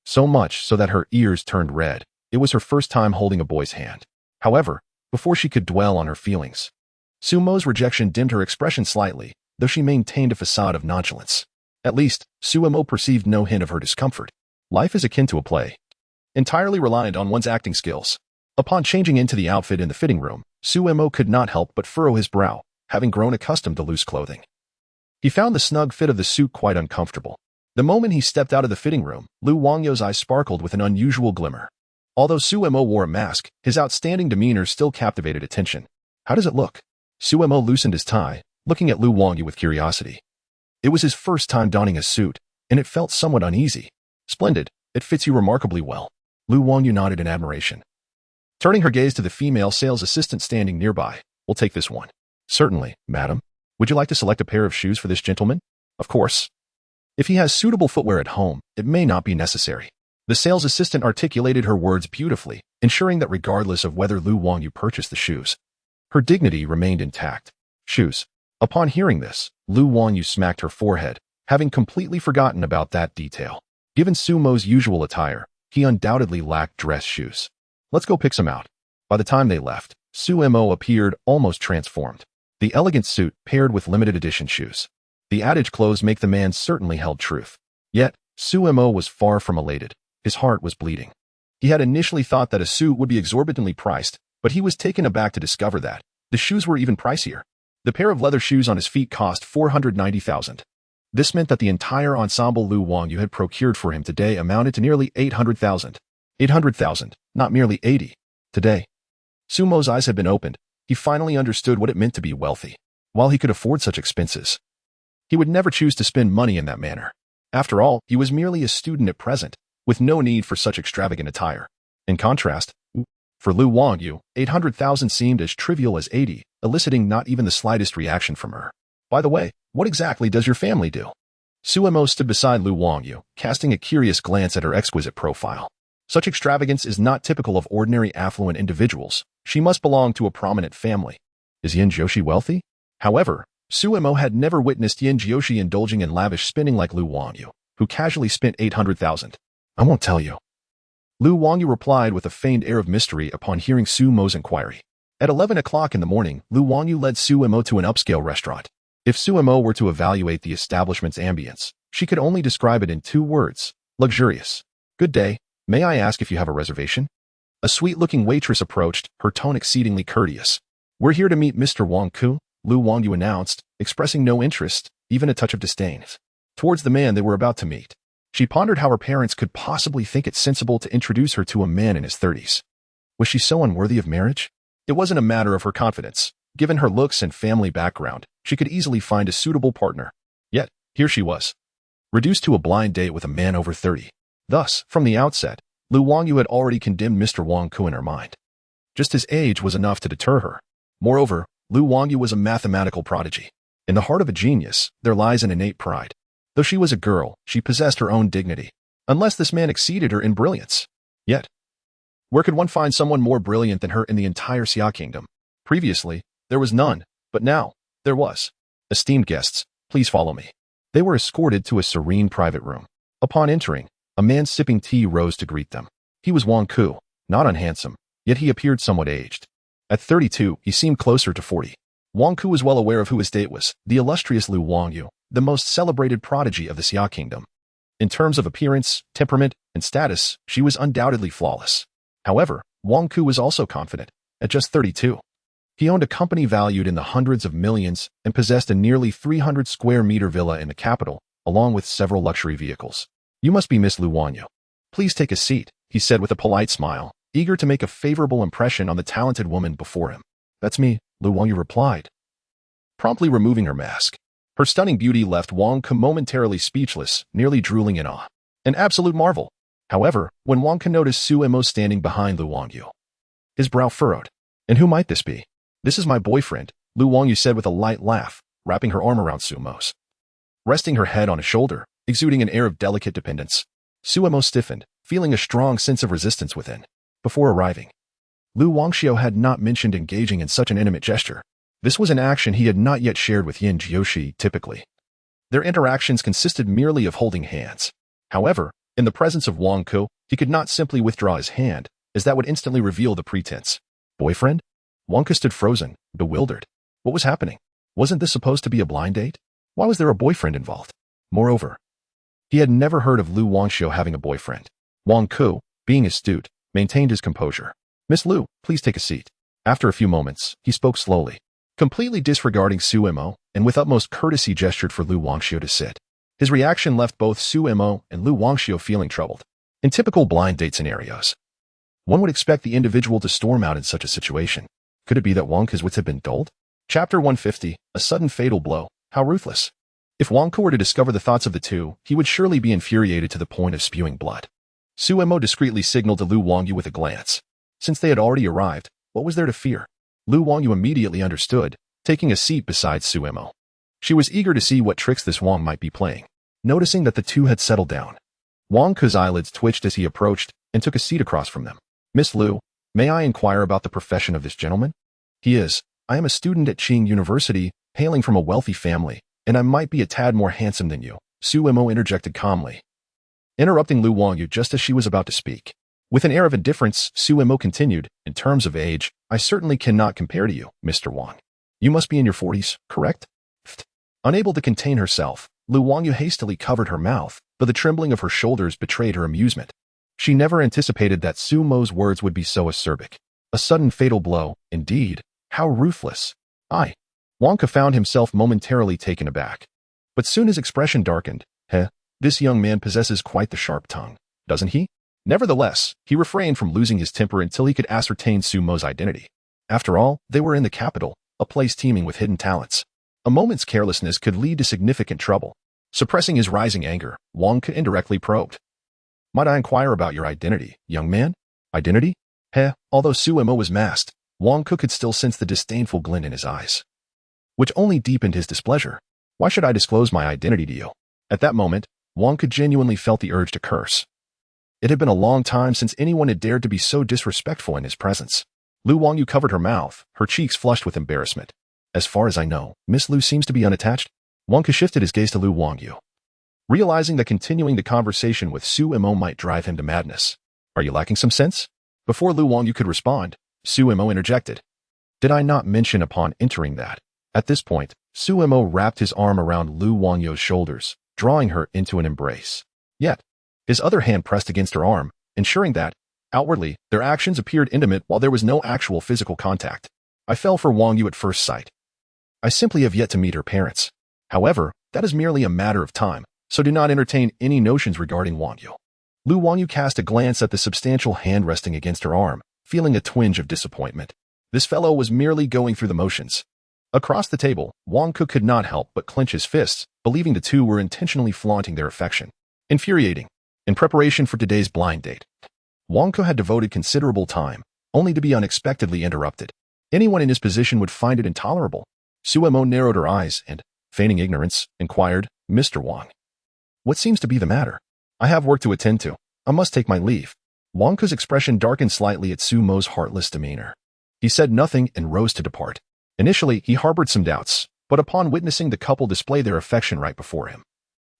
So much so that her ears turned red. It was her first time holding a boy's hand. However, before she could dwell on her feelings, Su Mo's rejection dimmed her expression slightly, though she maintained a facade of nonchalance. At least, Su Mo perceived no hint of her discomfort. Life is akin to a play, entirely reliant on one's acting skills. Upon changing into the outfit in the fitting room, Su Mo could not help but furrow his brow, having grown accustomed to loose clothing. He found the snug fit of the suit quite uncomfortable. The moment he stepped out of the fitting room, Lu Wangyu's eyes sparkled with an unusual glimmer. Although Su Mo wore a mask, his outstanding demeanor still captivated attention. "How does it look?" Su Mo loosened his tie, looking at Lu Wangyu with curiosity. It was his first time donning a suit, and it felt somewhat uneasy. "Splendid, it fits you remarkably well." Lu Wangyu nodded in admiration. Turning her gaze to the female sales assistant standing nearby, "We'll take this one." "Certainly, madam. Would you like to select a pair of shoes for this gentleman?" "Of course. If he has suitable footwear at home, it may not be necessary." The sales assistant articulated her words beautifully, ensuring that regardless of whether Lu Wangyu purchased the shoes, her dignity remained intact. Shoes. Upon hearing this, Lu Wangyu smacked her forehead, having completely forgotten about that detail. Given Su Mo's usual attire, he undoubtedly lacked dress shoes. "Let's go pick some out." By the time they left, Su Mo appeared almost transformed. The elegant suit paired with limited edition shoes. The adage clothes make the man certainly held truth. Yet, Su Mo was far from elated. His heart was bleeding. He had initially thought that a suit would be exorbitantly priced, but he was taken aback to discover that the shoes were even pricier. The pair of leather shoes on his feet cost 490,000. This meant that the entire ensemble Lu Wangyu had procured for him today amounted to nearly 800,000. 800,000, not merely 80. Today, Su Mo's eyes had been opened. He finally understood what it meant to be wealthy. While he could afford such expenses, he would never choose to spend money in that manner. After all, he was merely a student at present, with no need for such extravagant attire. In contrast, for Lu Wangyu, 800,000 seemed as trivial as 80, eliciting not even the slightest reaction from her. "By the way, what exactly does your family do?" Su Mo stood beside Lu Wangyu, casting a curious glance at her exquisite profile. Such extravagance is not typical of ordinary affluent individuals. She must belong to a prominent family. Is Yin Jiushi wealthy? However, Su Mo had never witnessed Yin Jiushi indulging in lavish spending like Lu Wangyu, who casually spent 800,000. "I won't tell you." Lu Wangyu replied with a feigned air of mystery upon hearing Su Mo's inquiry. At 11 o'clock in the morning, Lu Wangyu led Su Mo to an upscale restaurant. If Su Mo were to evaluate the establishment's ambience, she could only describe it in 2 words: luxurious. "Good day. May I ask if you have a reservation?" A sweet-looking waitress approached, her tone exceedingly courteous. "We're here to meet Mr. Wang Ku," Lu Wangyu announced, expressing no interest even a touch of disdain, towards the man they were about to meet. She pondered how her parents could possibly think it sensible to introduce her to a man in his 30s. Was she so unworthy of marriage? It wasn't a matter of her confidence. Given her looks and family background, she could easily find a suitable partner. Yet, here she was, reduced to a blind date with a man over 30. Thus, from the outset, Lu Wangyu had already condemned Mr. Wang Ku in her mind. Just his age was enough to deter her. Moreover, Lu Wangyu was a mathematical prodigy. In the heart of a genius, there lies an innate pride. Though she was a girl, she possessed her own dignity, unless this man exceeded her in brilliance. Yet, where could one find someone more brilliant than her in the entire Xia kingdom? Previously, there was none, but now, there was. Esteemed guests, please follow me. They were escorted to a serene private room. Upon entering, a man sipping tea rose to greet them. He was Wang Ku, not unhandsome, yet he appeared somewhat aged. At 32, he seemed closer to 40. Wang Ku was well aware of who his date was, the illustrious Lu Wangyu, the most celebrated prodigy of the Xia kingdom. In terms of appearance, temperament, and status, she was undoubtedly flawless. However, Wang Ku was also confident. At just 32, he owned a company valued in the hundreds of millions and possessed a nearly 300 square meter villa in the capital, along with several luxury vehicles. You must be Miss Lu Wangyu. Please take a seat, he said with a polite smile, eager to make a favorable impression on the talented woman before him. That's me, Lu Wangyu replied, promptly removing her mask. Her stunning beauty left Wang Ku momentarily speechless, nearly drooling in awe. An absolute marvel. However, when Wang Ku noticed Su Mo standing behind Lu Wangyu, his brow furrowed. And who might this be? This is my boyfriend, Lu Wangyu said with a light laugh, wrapping her arm around Su Mo's. Resting her head on his shoulder, exuding an air of delicate dependence, Su Mo stiffened, feeling a strong sense of resistance within. Before arriving, Lu Wangxiu had not mentioned engaging in such an intimate gesture. This was an action he had not yet shared with Yin Jiushi typically. Their interactions consisted merely of holding hands. However, in the presence of Wang Ku, he could not simply withdraw his hand, as that would instantly reveal the pretense. Boyfriend? Wang Ku stood frozen, bewildered. What was happening? Wasn't this supposed to be a blind date? Why was there a boyfriend involved? Moreover, he had never heard of Lu Wangxiu having a boyfriend. Wang Ku, being astute, maintained his composure. Miss Lu, please take a seat. After a few moments, he spoke slowly, completely disregarding Su Mo, and with utmost courtesy gestured for Lu Wangxiu to sit. His reaction left both Su Mo and Lu Wangxiu feeling troubled. In typical blind date scenarios, one would expect the individual to storm out in such a situation. Could it be that Wang Ku's wits had been dulled? Chapter 150, A Sudden Fatal Blow. How ruthless. If Wang Ku were to discover the thoughts of the two, he would surely be infuriated to the point of spewing blood. Su Mo discreetly signaled to Lu Wangyu with a glance. Since they had already arrived, what was there to fear? Lu Wangyu immediately understood, taking a seat beside Su Mo. She was eager to see what tricks this Wang might be playing. Noticing that the two had settled down, Wang Ku's eyelids twitched as he approached and took a seat across from them. Miss Lu, may I inquire about the profession of this gentleman? I am a student at Qing University, hailing from a wealthy family, and I might be a tad more handsome than you, Su Mo interjected calmly, interrupting Lu Wangyu just as she was about to speak. With an air of indifference, Su Mo continued, in terms of age, I certainly cannot compare to you, Mr. Wang. You must be in your 40s, correct? Unable to contain herself, Lu Wangyu hastily covered her mouth, but the trembling of her shoulders betrayed her amusement. She never anticipated that Su Mo's words would be so acerbic. A sudden fatal blow, indeed. How ruthless. Wang Ku found himself momentarily taken aback. But soon his expression darkened. This young man possesses quite the sharp tongue, doesn't he? Nevertheless, he refrained from losing his temper until he could ascertain Su Mo's identity. After all, they were in the capital, a place teeming with hidden talents. A moment's carelessness could lead to significant trouble. Suppressing his rising anger, Wang Ku indirectly probed. Might I inquire about your identity, young man? Identity? Although Su Mo was masked, Wang Ku could still sense the disdainful glint in his eyes, which only deepened his displeasure. Why should I disclose my identity to you? At that moment, Wang Ku genuinely felt the urge to curse. It had been a long time since anyone had dared to be so disrespectful in his presence. Lu Wangyu covered her mouth, her cheeks flushed with embarrassment. As far as I know, Miss Lu seems to be unattached. Wang Ku shifted his gaze to Lu Wangyu, realizing that continuing the conversation with Su Mo might drive him to madness. Are you lacking some sense? Before Lu Wangyu could respond, Su Mo interjected. Did I not mention upon entering that? At this point, Su Mo wrapped his arm around Lu Wangyu's shoulders, drawing her into an embrace. Yet, his other hand pressed against her arm, ensuring that, outwardly, their actions appeared intimate while there was no actual physical contact. I fell for Wangyu at first sight. I simply have yet to meet her parents. However, That is merely a matter of time, so do not entertain any notions regarding Wang Yu. Lu Wangyu cast a glance at the substantial hand resting against her arm, feeling a twinge of disappointment. This fellow was merely going through the motions. Across the table, Wang Ku could not help but clench his fists, believing the two were intentionally flaunting their affection. Infuriating. In preparation for today's blind date, Wang Ku had devoted considerable time, only to be unexpectedly interrupted. Anyone in his position would find it intolerable. Suemo narrowed her eyes and, feigning ignorance, inquired, "Mr. Wang, what seems to be the matter?" "I have work to attend to. I must take my leave." Wang Ku's expression darkened slightly at Sumo's heartless demeanor. He said nothing and rose to depart. Initially, he harbored some doubts, but upon witnessing the couple display their affection right before him,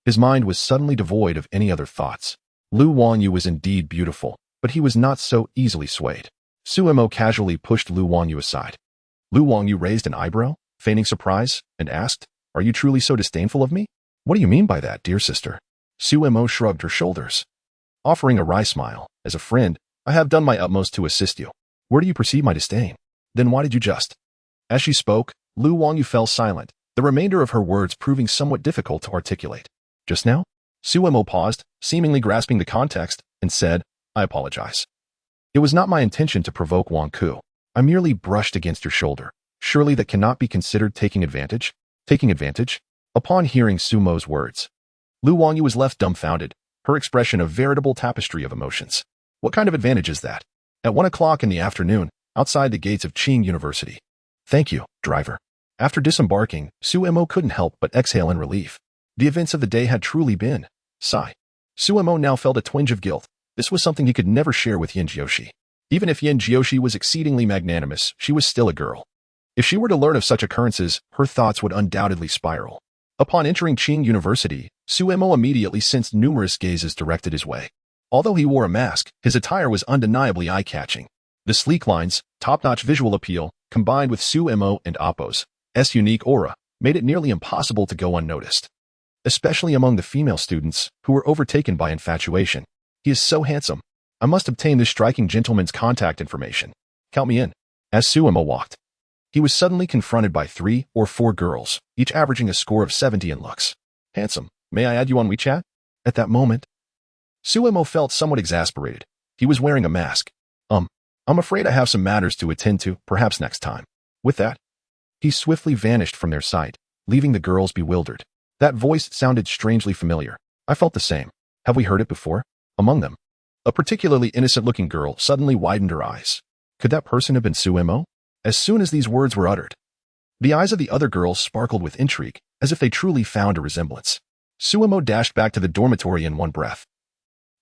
his mind was suddenly devoid of any other thoughts. Lu Wangyu was indeed beautiful, but he was not so easily swayed. Suemo casually pushed Lu Wangyu aside. Lu Wangyu raised an eyebrow, feigning surprise, and asked, "Are you truly so disdainful of me?" "What do you mean by that, dear sister?" Suemo shrugged her shoulders, offering a wry smile. "As a friend, I have done my utmost to assist you. Where do you perceive my disdain? Then why did you just—" As she spoke, Lu Wangyu fell silent, the remainder of her words proving somewhat difficult to articulate. "Just now?" Suemo paused, seemingly grasping the context, and said, "I apologize. It was not my intention to provoke Wang Ku. I merely brushed against your shoulder. Surely that cannot be considered taking advantage?" "Taking advantage?" Upon hearing Sumo's words, Lu Wangyu was left dumbfounded, her expression a veritable tapestry of emotions. "What kind of advantage is that?" "At 1 o'clock in the afternoon, outside the gates of Qing University." "Thank you, driver." After disembarking, Suemo couldn't help but exhale in relief. The events of the day had truly been. Sigh. Suemo now felt a twinge of guilt. This was something he could never share with Yin Jiushi. Even if Yin Jiushi was exceedingly magnanimous, she was still a girl. If she were to learn of such occurrences, her thoughts would undoubtedly spiral. Upon entering Qing University, Suemo immediately sensed numerous gazes directed his way. Although he wore a mask, his attire was undeniably eye-catching. The sleek lines, top-notch visual appeal, combined with Suemo and Appo's unique aura, made it nearly impossible to go unnoticed. Especially among the female students, who were overtaken by infatuation. "He is so handsome. I must obtain this striking gentleman's contact information. Count me in." As Suemo walked, he was suddenly confronted by 3 or 4 girls, each averaging a score of 70 in looks. "Handsome, may I add you on WeChat?" At that moment, Suemo felt somewhat exasperated. He was wearing a mask. I'm afraid I have some matters to attend to, perhaps next time." With that, he swiftly vanished from their sight, leaving the girls bewildered. That voice sounded strangely familiar. I felt the same. Have we heard it before? Among them, a particularly innocent-looking girl suddenly widened her eyes. Could that person have been Suemo? As soon as these words were uttered, the eyes of the other girls sparkled with intrigue, as if they truly found a resemblance. Suemo dashed back to the dormitory in one breath.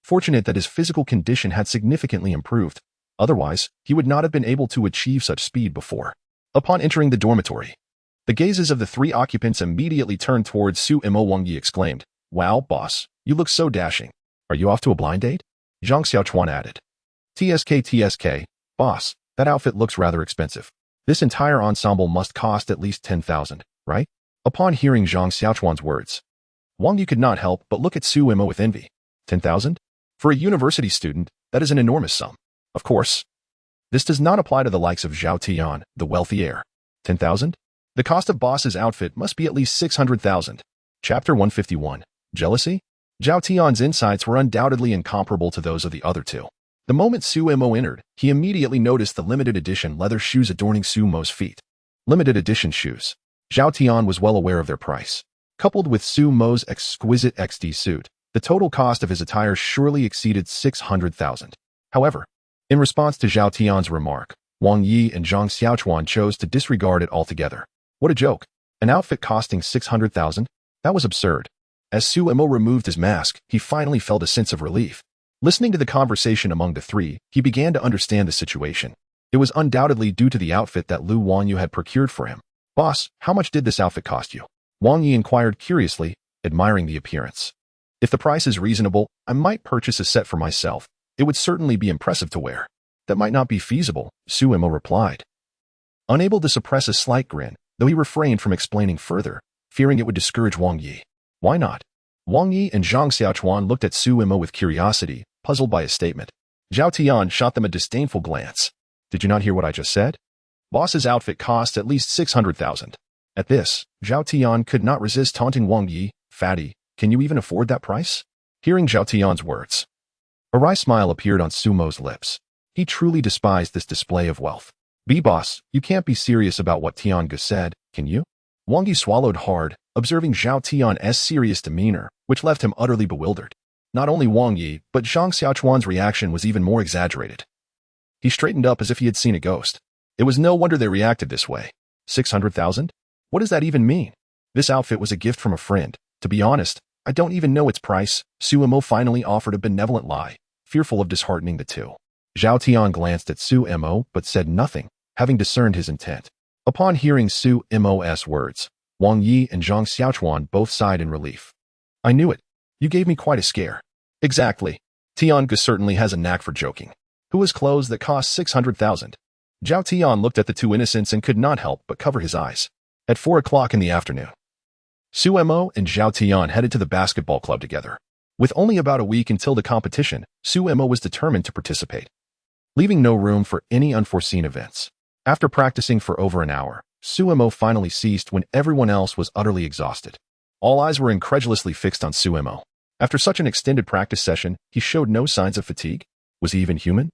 Fortunate that his physical condition had significantly improved. Otherwise, he would not have been able to achieve such speed before. Upon entering the dormitory, the gazes of the 3 occupants immediately turned towards Suemo. Wang Yi exclaimed, "Wow, boss, you look so dashing. Are you off to a blind date?" Zhang Xiaochuan added, TSK, boss, that outfit looks rather expensive. This entire ensemble must cost at least 10,000, right?" Upon hearing Zhang Xiaochuan's words, Wang Yi could not help but look at Suemo with envy. 10,000? For a university student, that is an enormous sum. Of course, this does not apply to the likes of Zhao Tian, the wealthy heir. 10,000? The cost of boss's outfit must be at least 600,000. Chapter 151. Jealousy? Zhao Tian's insights were undoubtedly incomparable to those of the other two. The moment Suemo entered, he immediately noticed the limited edition leather shoes adorning Sumo's feet. Limited edition shoes. Zhao Tian was well aware of their price. Coupled with Sumo's exquisite XD suit, the total cost of his attire surely exceeded 600,000. However, in response to Zhao Tian's remark, Wang Yi and Zhang Xiaochuan chose to disregard it altogether. What a joke. An outfit costing 600,000? That was absurd. As Suemo removed his mask, he finally felt a sense of relief. Listening to the conversation among the 3, he began to understand the situation. It was undoubtedly due to the outfit that Lu Wangyu had procured for him. "Boss, how much did this outfit cost you?" Wang Yi inquired curiously, admiring the appearance. "If the price is reasonable, I might purchase a set for myself. It would certainly be impressive to wear." "That might not be feasible," Suemo replied, unable to suppress a slight grin, though he refrained from explaining further, fearing it would discourage Wang Yi. "Why not?" Wang Yi and Zhang Xiaochuan looked at Suemo with curiosity, puzzled by his statement. Zhao Tian shot them a disdainful glance. "Did you not hear what I just said? Boss's outfit costs at least 600,000. At this, Zhao Tian could not resist taunting Wang Yi. Fatty, can you even afford that price? Hearing Zhao Tian's words, a wry smile appeared on Sumo's lips. He truly despised this display of wealth. B-boss, you can't be serious about what Tiange said, can you? Wang Yi swallowed hard, observing Zhao Tian's serious demeanor, which left him utterly bewildered. Not only Wang Yi, but Zhang Xiaochuan's reaction was even more exaggerated. He straightened up as if he had seen a ghost. It was no wonder they reacted this way. 600,000? What does that even mean? This outfit was a gift from a friend. To be honest, I don't even know its price. Suemo finally offered a benevolent lie, fearful of disheartening the two. Zhao Tian glanced at Suemo but said nothing, having discerned his intent. Upon hearing Suemo's words, Wang Yi and Zhang Xiaochuan both sighed in relief. I knew it. You gave me quite a scare. Exactly. Tiange certainly has a knack for joking. Who has clothes that cost 600,000? Zhao Tian looked at the two innocents and could not help but cover his eyes. At 4 o'clock in the afternoon, Suemo and Zhao Tian headed to the basketball club together. With only about a week until the competition, Suemo was determined to participate, leaving no room for any unforeseen events. After practicing for over an hour, Suemo finally ceased when everyone else was utterly exhausted. All eyes were incredulously fixed on Suemo. After such an extended practice session, he showed no signs of fatigue. Was he even human?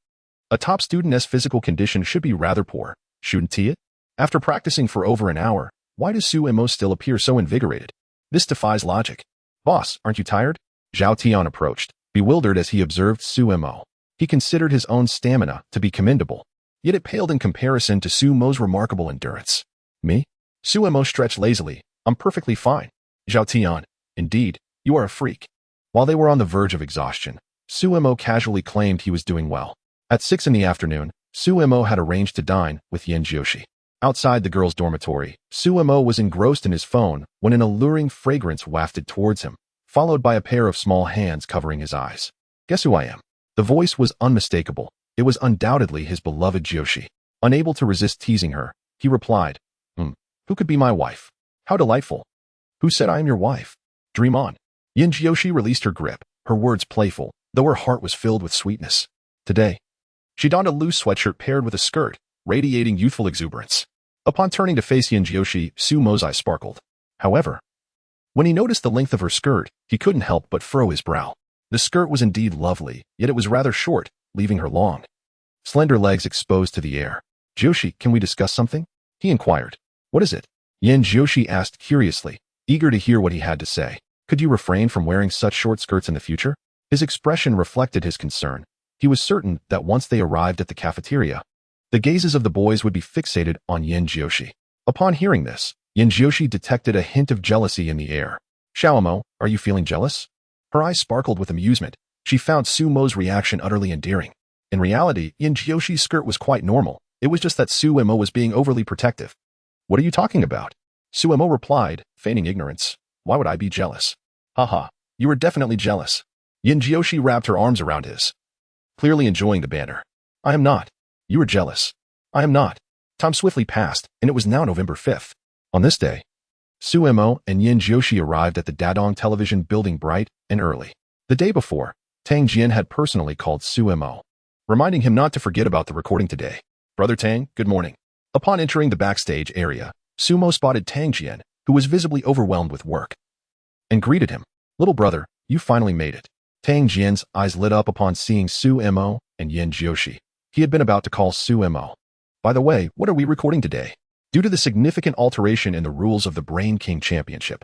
A top student's physical condition should be rather poor, shouldn't he? After practicing for over an hour, why does Suemo still appear so invigorated? This defies logic. Boss, aren't you tired? Zhao Tian approached, bewildered as he observed Suemo. He considered his own stamina to be commendable, yet it paled in comparison to Suemo's remarkable endurance. Me? Suemo stretched lazily. I'm perfectly fine. Zhao Tian, indeed, you are a freak. While they were on the verge of exhaustion, Suemo casually claimed he was doing well. At 6 in the afternoon, Suemo had arranged to dine with Yin Jiushi. Outside the girls' dormitory, Suemo was engrossed in his phone when an alluring fragrance wafted towards him, followed by a pair of small hands covering his eyes. Guess who I am? The voice was unmistakable. It was undoubtedly his beloved Jiushi. Unable to resist teasing her, he replied, Who could be my wife? How delightful. Who said I am your wife? Dream on. Yin Jiushi released her grip, her words playful, though her heart was filled with sweetness. Today, she donned a loose sweatshirt paired with a skirt, radiating youthful exuberance. Upon turning to face Yin Jiushi, Suemo's eyes sparkled. However, when he noticed the length of her skirt, he couldn't help but furrow his brow. The skirt was indeed lovely, yet it was rather short, leaving her long, slender legs exposed to the air. Jiushi, can we discuss something? He inquired. What is it? Yin Jiushi asked curiously, eager to hear what he had to say. Could you refrain from wearing such short skirts in the future? His expression reflected his concern. He was certain that once they arrived at the cafeteria, the gazes of the boys would be fixated on Yin Jiushi. Upon hearing this, Yin Jiushi detected a hint of jealousy in the air. Xiaomo, are you feeling jealous? Her eyes sparkled with amusement. She found Suemo's reaction utterly endearing. In reality, Yin Jiushi's skirt was quite normal. It was just that Suemo was being overly protective. What are you talking about? Suemo replied, feigning ignorance. Why would I be jealous? Haha, you are definitely jealous. Yin Jiushi wrapped her arms around his, clearly enjoying the banter. I am not. You are jealous. I am not. Time swiftly passed, and it was now November 5th. On this day, Suemo and Yin Jiushi arrived at the Dadong television building bright and early. The day before, Tang Jian had personally called Suemo, reminding him not to forget about the recording today. Brother Tang, good morning. Upon entering the backstage area, Sumo spotted Tang Jian, who was visibly overwhelmed with work, and greeted him. Little brother, you finally made it. Tang Jian's eyes lit up upon seeing Suemo and Yin Jiushi. He had been about to call Suemo. By the way, what are we recording today? Due to the significant alteration in the rules of the Brain King Championship,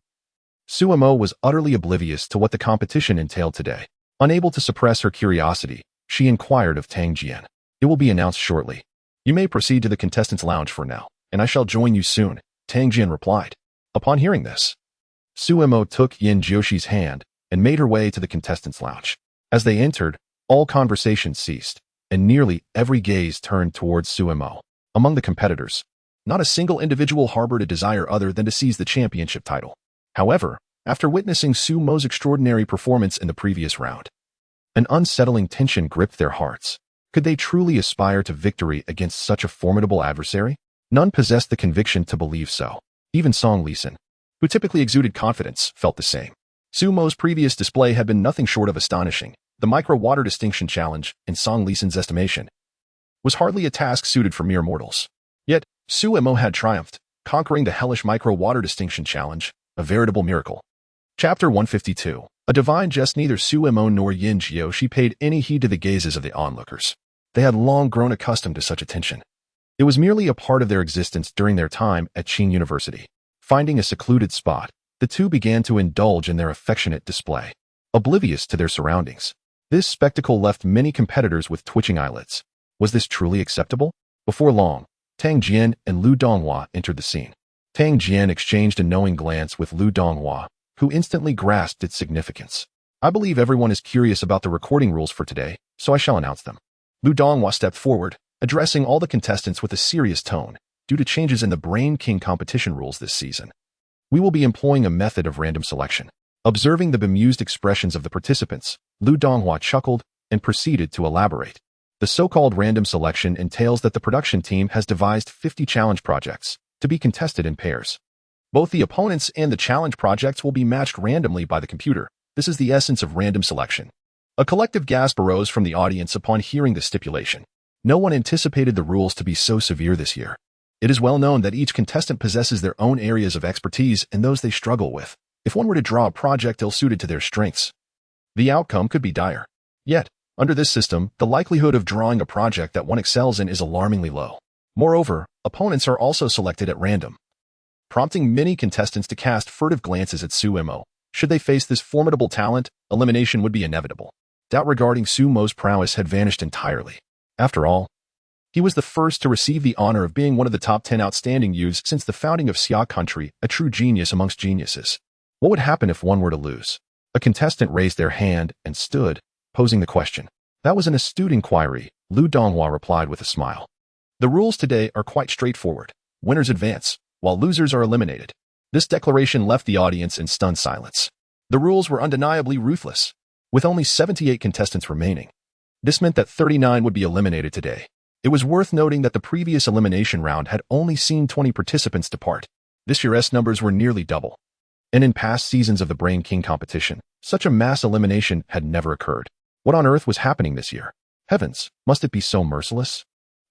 Suemo was utterly oblivious to what the competition entailed today. Unable to suppress her curiosity, she inquired of Tang Jian. It will be announced shortly. You may proceed to the contestants' lounge for now, and I shall join you soon, Tang Jian replied. Upon hearing this, Suemo took Yin Jiushi's hand and made her way to the contestants' lounge. As they entered, all conversation ceased, and nearly every gaze turned towards Suemo. Among the competitors, not a single individual harbored a desire other than to seize the championship title. However, after witnessing Suemo's extraordinary performance in the previous round, an unsettling tension gripped their hearts. Could they truly aspire to victory against such a formidable adversary? None possessed the conviction to believe so. Even Song Lisan, who typically exuded confidence, felt the same. Suemo's previous display had been nothing short of astonishing. The micro-water distinction challenge, in Song Lisan's estimation, was hardly a task suited for mere mortals. Yet, Suemo had triumphed. conquering the hellish micro-water distinction challenge, a veritable miracle. Chapter 152. A divine jest. Neither Suemo nor Yin Jiushi paid any heed to the gazes of the onlookers. They had long grown accustomed to such attention. It was merely a part of their existence during their time at Qing University. Finding a secluded spot, the two began to indulge in their affectionate display, oblivious to their surroundings. This spectacle left many competitors with twitching eyelids. Was this truly acceptable? Before long, Tang Jian and Lu Donghua entered the scene. Tang Jian exchanged a knowing glance with Lu Donghua, who instantly grasped its significance. I believe everyone is curious about the recording rules for today, so I shall announce them. Lu Donghua stepped forward, addressing all the contestants with a serious tone, due to changes in the Brain King competition rules this season. We will be employing a method of random selection. Observing the bemused expressions of the participants, Lu Donghua chuckled and proceeded to elaborate. The so-called random selection entails that the production team has devised 50 challenge projects to be contested in pairs. Both the opponents and the challenge projects will be matched randomly by the computer. This is the essence of random selection. A collective gasp arose from the audience upon hearing the stipulation. No one anticipated the rules to be so severe this year. It is well known that each contestant possesses their own areas of expertise and those they struggle with. If one were to draw a project ill-suited to their strengths, the outcome could be dire. Yet, under this system, the likelihood of drawing a project that one excels in is alarmingly low. Moreover, opponents are also selected at random, prompting many contestants to cast furtive glances at Suemo. Should they face this formidable talent, elimination would be inevitable. Doubt regarding Sumo's prowess had vanished entirely. After all, he was the first to receive the honor of being one of the top 10 outstanding youths since the founding of Xia country, a true genius amongst geniuses. What would happen if one were to lose? A contestant raised their hand and stood, posing the question. That was an astute inquiry, Lu Donghua replied with a smile. The rules today are quite straightforward. Winners advance, while losers are eliminated. This declaration left the audience in stunned silence. The rules were undeniably ruthless, with only 78 contestants remaining. This meant that 39 would be eliminated today. It was worth noting that the previous elimination round had only seen 20 participants depart. This year's numbers were nearly double. And in past seasons of the Brain King competition, such a mass elimination had never occurred. What on earth was happening this year? Heavens, must it be so merciless?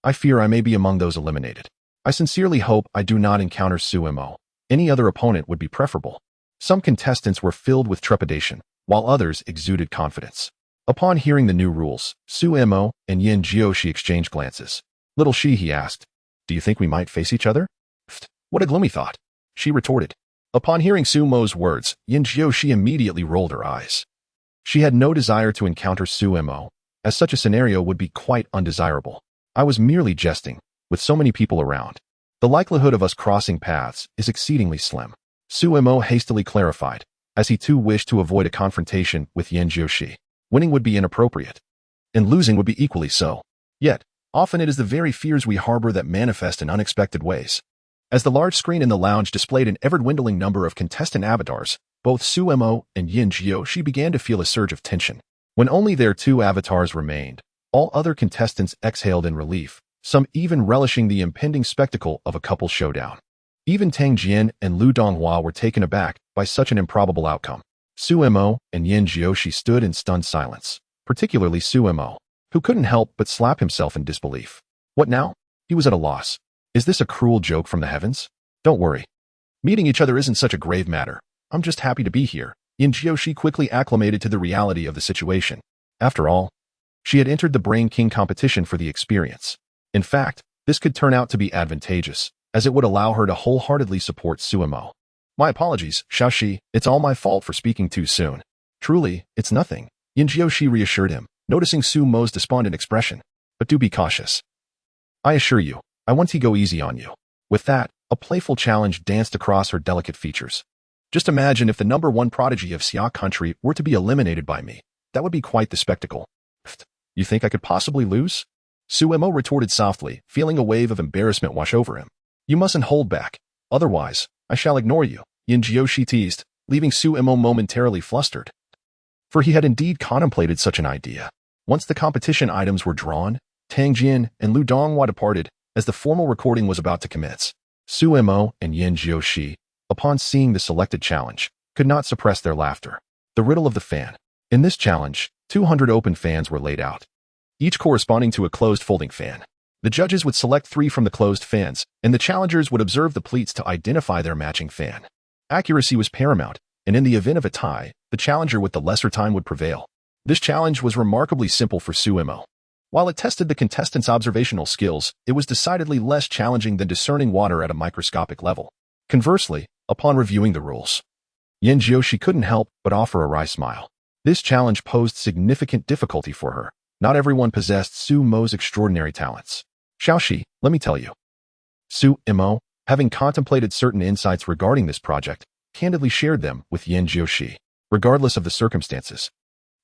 I fear I may be among those eliminated. I sincerely hope I do not encounter Suemo. Any other opponent would be preferable. Some contestants were filled with trepidation, while others exuded confidence. Upon hearing the new rules, Suemo and Yin Jiushi exchanged glances. Little Shi, he asked, do you think we might face each other? Pfft, what a gloomy thought, she retorted. Upon hearing Sumo's words, Yin Jiushi immediately rolled her eyes. She had no desire to encounter Suemo, as such a scenario would be quite undesirable. I was merely jesting, with so many people around. The likelihood of us crossing paths is exceedingly slim. Suemo hastily clarified, as he too wished to avoid a confrontation with Yin Jiushi. Winning would be inappropriate, and losing would be equally so. Yet, often it is the very fears we harbor that manifest in unexpected ways. As the large screen in the lounge displayed an ever-dwindling number of contestant avatars, both Suemo and Yin Jiushi began to feel a surge of tension. When only their two avatars remained, all other contestants exhaled in relief, some even relishing the impending spectacle of a couple showdown. Even Tang Jian and Lu Donghua were taken aback by such an improbable outcome. Suemo and Yin Jiushi stood in stunned silence, particularly Suemo, who couldn't help but slap himself in disbelief. What now? He was at a loss. Is this a cruel joke from the heavens? Don't worry. Meeting each other isn't such a grave matter. I'm just happy to be here. Yin Jiushi quickly acclimated to the reality of the situation. After all, she had entered the Brain King competition for the experience. In fact, this could turn out to be advantageous, as it would allow her to wholeheartedly support Suemo. My apologies, Shaoxi, it's all my fault for speaking too soon. Truly, it's nothing, Yin Jiushi reassured him, noticing Sumo's despondent expression. But do be cautious. I assure you, I want to go easy on you. With that, a playful challenge danced across her delicate features. Just imagine if the #1 prodigy of Xia country were to be eliminated by me. That would be quite the spectacle. Pfft, you think I could possibly lose? Suemo retorted softly, feeling a wave of embarrassment wash over him. You mustn't hold back. Otherwise, I shall ignore you, Yin Jiushi teased, leaving Suemo momentarily flustered. For he had indeed contemplated such an idea. Once the competition items were drawn, Tang Jian and Lu Donghua departed, as the formal recording was about to commence. Suemo and Yin Jiushi, upon seeing the selected challenge, could not suppress their laughter. The riddle of the fan. In this challenge, 200 open fans were laid out, each corresponding to a closed folding fan. The judges would select 3 from the closed fans, and the challengers would observe the pleats to identify their matching fan. Accuracy was paramount, and in the event of a tie, the challenger with the lesser time would prevail. This challenge was remarkably simple for Suemo. While it tested the contestants' observational skills, it was decidedly less challenging than discerning water at a microscopic level. Conversely, upon reviewing the rules, Yin Jiushi couldn't help but offer a wry smile. This challenge posed significant difficulty for her. Not everyone possessed Su Mo's extraordinary talents. Xiaoxi, let me tell you. Su Mo, having contemplated certain insights regarding this project, candidly shared them with Yin Jiushi. Regardless of the circumstances,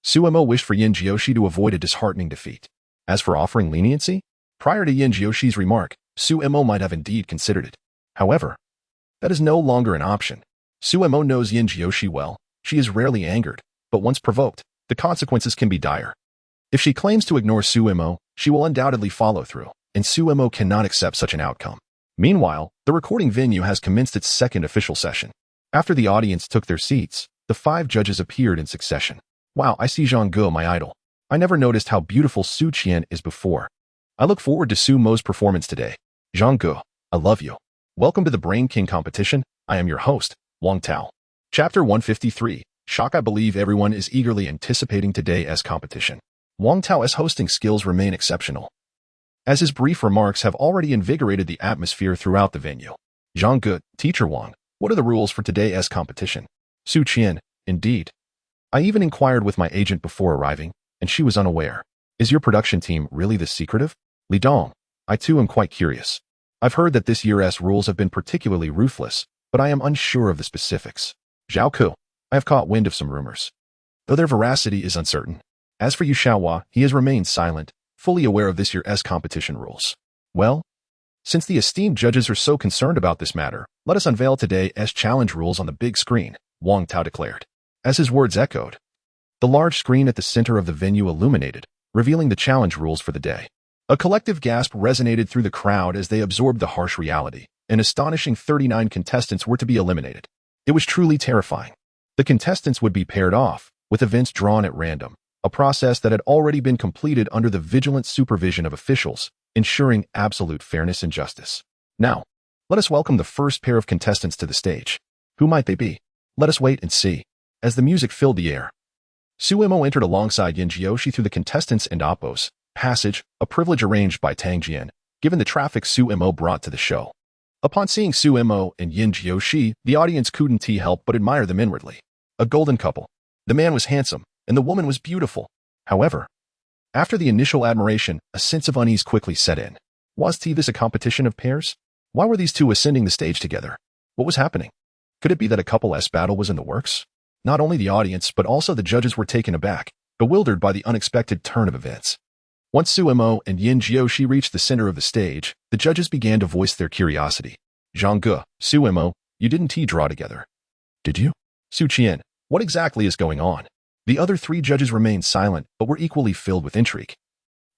Su Mo wished for Yin Jiushi to avoid a disheartening defeat. As for offering leniency, prior to Yin Jiushi's remark, Su Mo might have indeed considered it. However, that is no longer an option. Su Mo knows Yin Jiushi well. She is rarely angered, but once provoked, the consequences can be dire. If she claims to ignore Su Mo, she will undoubtedly follow through, and Su Mo cannot accept such an outcome. Meanwhile, the recording venue has commenced its second official session. After the audience took their seats, the 5 judges appeared in succession. Wow, I see Zhang Ge, my idol. I never noticed how beautiful Su Qian is before. I look forward to Su Mo's performance today. Zhang Ge, I love you. Welcome to the Brain King competition. I am your host, Wang Tao. Chapter 153. Shock. I believe everyone is eagerly anticipating today's competition. Wang Tao's hosting skills remain exceptional, as his brief remarks have already invigorated the atmosphere throughout the venue. Zhang Ge, Teacher Wang, what are the rules for today's competition? Su Qian, indeed. I even inquired with my agent before arriving, and she was unaware. Is your production team really this secretive? Li Dong, I too am quite curious. I've heard that this year's rules have been particularly ruthless, but I am unsure of the specifics. Zhao Ku, I have caught wind of some rumors, though their veracity is uncertain. As for Yu Xiaohua, he has remained silent, fully aware of this year's competition rules. Well, since the esteemed judges are so concerned about this matter, let us unveil today's challenge rules on the big screen, Wang Tao declared. As his words echoed, the large screen at the center of the venue illuminated, revealing the challenge rules for the day. A collective gasp resonated through the crowd as they absorbed the harsh reality. An astonishing 39 contestants were to be eliminated. It was truly terrifying. The contestants would be paired off, with events drawn at random, a process that had already been completed under the vigilant supervision of officials, ensuring absolute fairness and justice. Now, let us welcome the first pair of contestants to the stage. Who might they be? Let us wait and see. As the music filled the air, Suemo entered alongside Yin Jiushi through the contestants and Oppo's passage, a privilege arranged by Tang Jian, given the traffic Suemo brought to the show. Upon seeing Suemo and Yin Jiushi, the audience couldn't help but admire them inwardly. A golden couple. The man was handsome, and the woman was beautiful. However, after the initial admiration, a sense of unease quickly set in. Was this a competition of pairs? Why were these two ascending the stage together? What was happening? Could it be that a couple's battle was in the works? Not only the audience, but also the judges were taken aback, bewildered by the unexpected turn of events. Once Suemo and Yin Jiushi reached the center of the stage, the judges began to voice their curiosity. Zhang Ge, Suemo, you didn't draw together, did you? Su Qian, what exactly is going on? The other 3 judges remained silent, but were equally filled with intrigue,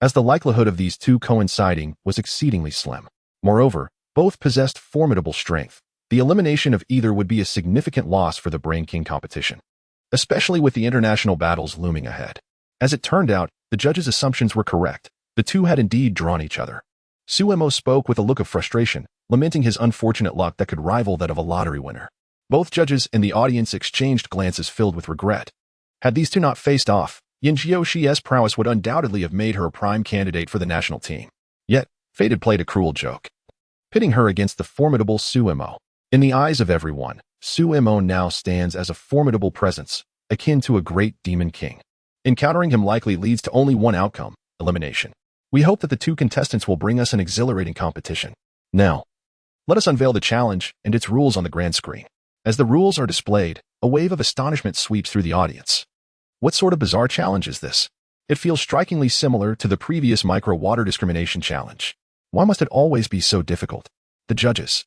as the likelihood of these two coinciding was exceedingly slim. Moreover, both possessed formidable strength. The elimination of either would be a significant loss for the Brain King competition, especially with the international battles looming ahead. As it turned out, the judges' assumptions were correct. The two had indeed drawn each other. Suemo spoke with a look of frustration, lamenting his unfortunate luck that could rival that of a lottery winner. Both judges and the audience exchanged glances filled with regret. Had these two not faced off, Yin Jiushi's prowess would undoubtedly have made her a prime candidate for the national team. Yet, fate had played a cruel joke, pitting her against the formidable Suemo. In the eyes of everyone, Suemo now stands as a formidable presence, akin to a great demon king. Encountering him likely leads to only one outcome, elimination. We hope that the two contestants will bring us an exhilarating competition. Now, let us unveil the challenge and its rules on the grand screen. As the rules are displayed, a wave of astonishment sweeps through the audience. What sort of bizarre challenge is this? It feels strikingly similar to the previous micro-water discrimination challenge. Why must it always be so difficult? The judges,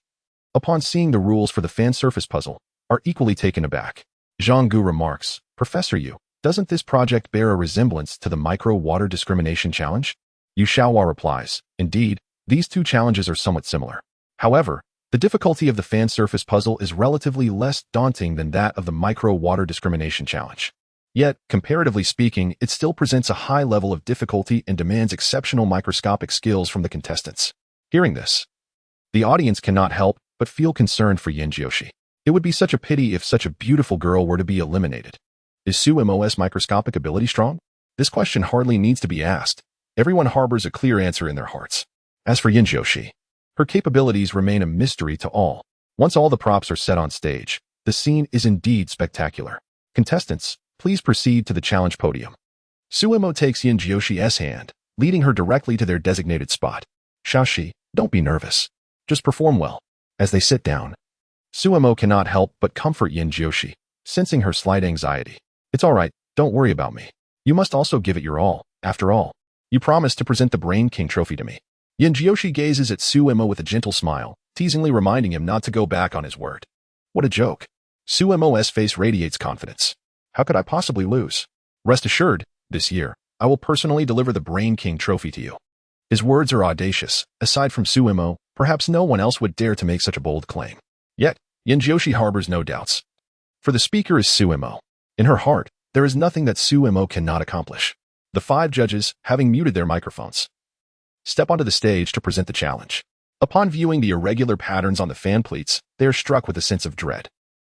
upon seeing the rules for the fan surface puzzle, are equally taken aback. Zhang Gu remarks, Professor Yu, doesn't this project bear a resemblance to the micro-water discrimination challenge? Yu Xiaohua replies, indeed, these two challenges are somewhat similar. However, the difficulty of the fan surface puzzle is relatively less daunting than that of the micro-water discrimination challenge. Yet, comparatively speaking, it still presents a high level of difficulty and demands exceptional microscopic skills from the contestants. Hearing this, the audience cannot help but feel concerned for Yin Jiushi. It would be such a pity if such a beautiful girl were to be eliminated. Is Sumo's microscopic ability strong? This question hardly needs to be asked. Everyone harbors a clear answer in their hearts. As for Yin Jiushi, her capabilities remain a mystery to all. Once all the props are set on stage, the scene is indeed spectacular. Contestants, please proceed to the challenge podium. Sumo takes Yin Jiushi's hand, leading her directly to their designated spot. Shaoxi, don't be nervous. Just perform well. As they sit down, Sumo cannot help but comfort Yin Jiushi, sensing her slight anxiety. It's all right, don't worry about me. You must also give it your all. After all, you promised to present the Brain King trophy to me. Yin Jiushi gazes at Sumo with a gentle smile, teasingly reminding him not to go back on his word. What a joke. Sumo's face radiates confidence. How could I possibly lose? Rest assured, this year, I will personally deliver the Brain King trophy to you. His words are audacious. Aside from Sumo, perhaps no one else would dare to make such a bold claim. Yet, Yin Jiushi harbors no doubts. For the speaker is Sumo. In her heart, there is nothing that Sumo cannot accomplish. The 5 judges, having muted their microphones, step onto the stage to present the challenge. Upon viewing the irregular patterns on the fan pleats, they are struck with a sense of dread.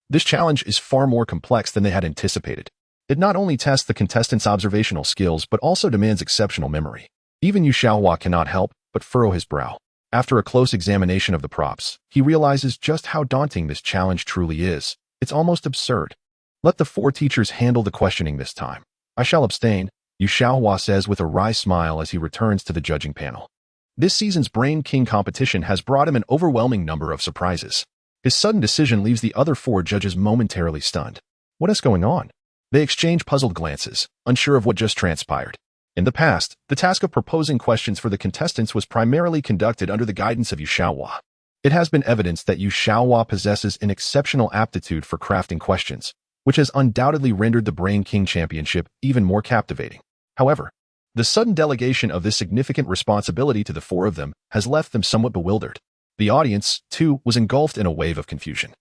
This challenge is far more complex than they had anticipated. It not only tests the contestants' observational skills but also demands exceptional memory. Even Yu Xiaohua cannot help but furrow his brow. After a close examination of the props, he realizes just how daunting this challenge truly is. It's almost absurd. Let the 4 teachers handle the questioning this time. I shall abstain, Yu Xiaohua says with a wry smile as he returns to the judging panel. This season's Brain King competition has brought him an overwhelming number of surprises. His sudden decision leaves the other 4 judges momentarily stunned. What is going on? They exchange puzzled glances, unsure of what just transpired. In the past, the task of proposing questions for the contestants was primarily conducted under the guidance of Yu Xiaohua. It has been evidenced that Yu Xiaohua possesses an exceptional aptitude for crafting questions, which has undoubtedly rendered the Brain King Championship even more captivating. However, the sudden delegation of this significant responsibility to the 4 of them has left them somewhat bewildered. The audience, too, was engulfed in a wave of confusion.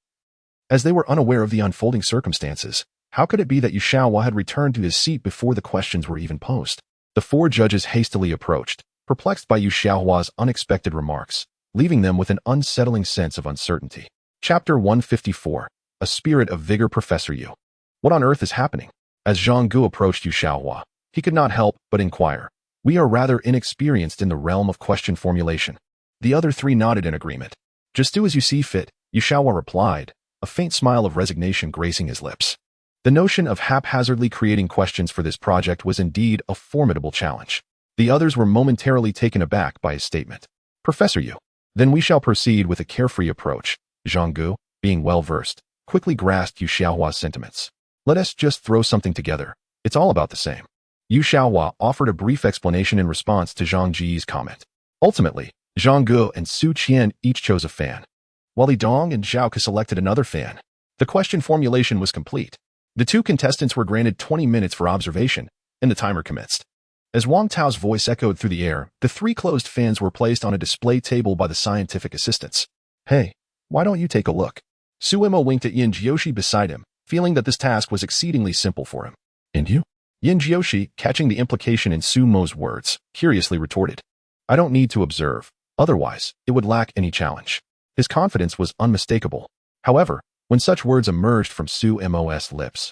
As they were unaware of the unfolding circumstances, how could it be that Yu Xiaohua had returned to his seat before the questions were even posed? The 4 judges hastily approached, perplexed by Yu Xiaohua's unexpected remarks, leaving them with an unsettling sense of uncertainty. Chapter 154. A Spirit of Vigor. Professor Yu. What on earth is happening? As Zhang Gu approached Yu Xiaohua, he could not help but inquire. We are rather inexperienced in the realm of question formulation. The other 3 nodded in agreement. Just do as you see fit, Yu Xiaohua replied, a faint smile of resignation gracing his lips. The notion of haphazardly creating questions for this project was indeed a formidable challenge. The others were momentarily taken aback by his statement. Professor Yu. Then we shall proceed with a carefree approach. Zhang Gu, being well-versed, quickly grasped Yu Xiaohua's sentiments. Let us just throw something together. It's all about the same. Yu Xiaohua offered a brief explanation in response to Zhang Ji's comment. Ultimately, Zhang Gu and Su Qian each chose a fan, while Li Dong and Zhao Ke selected another fan. The question formulation was complete. The 2 contestants were granted 20 minutes for observation, and the timer commenced. As Wang Tao's voice echoed through the air, the 3 closed fans were placed on a display table by the scientific assistants. Hey, why don't you take a look? Sumo winked at Yin Jiushi beside him, feeling that this task was exceedingly simple for him. And you? Yin Jiushi, catching the implication in Sumo's words, curiously retorted. I don't need to observe. Otherwise, it would lack any challenge. His confidence was unmistakable. However, when such words emerged from Sumo's lips,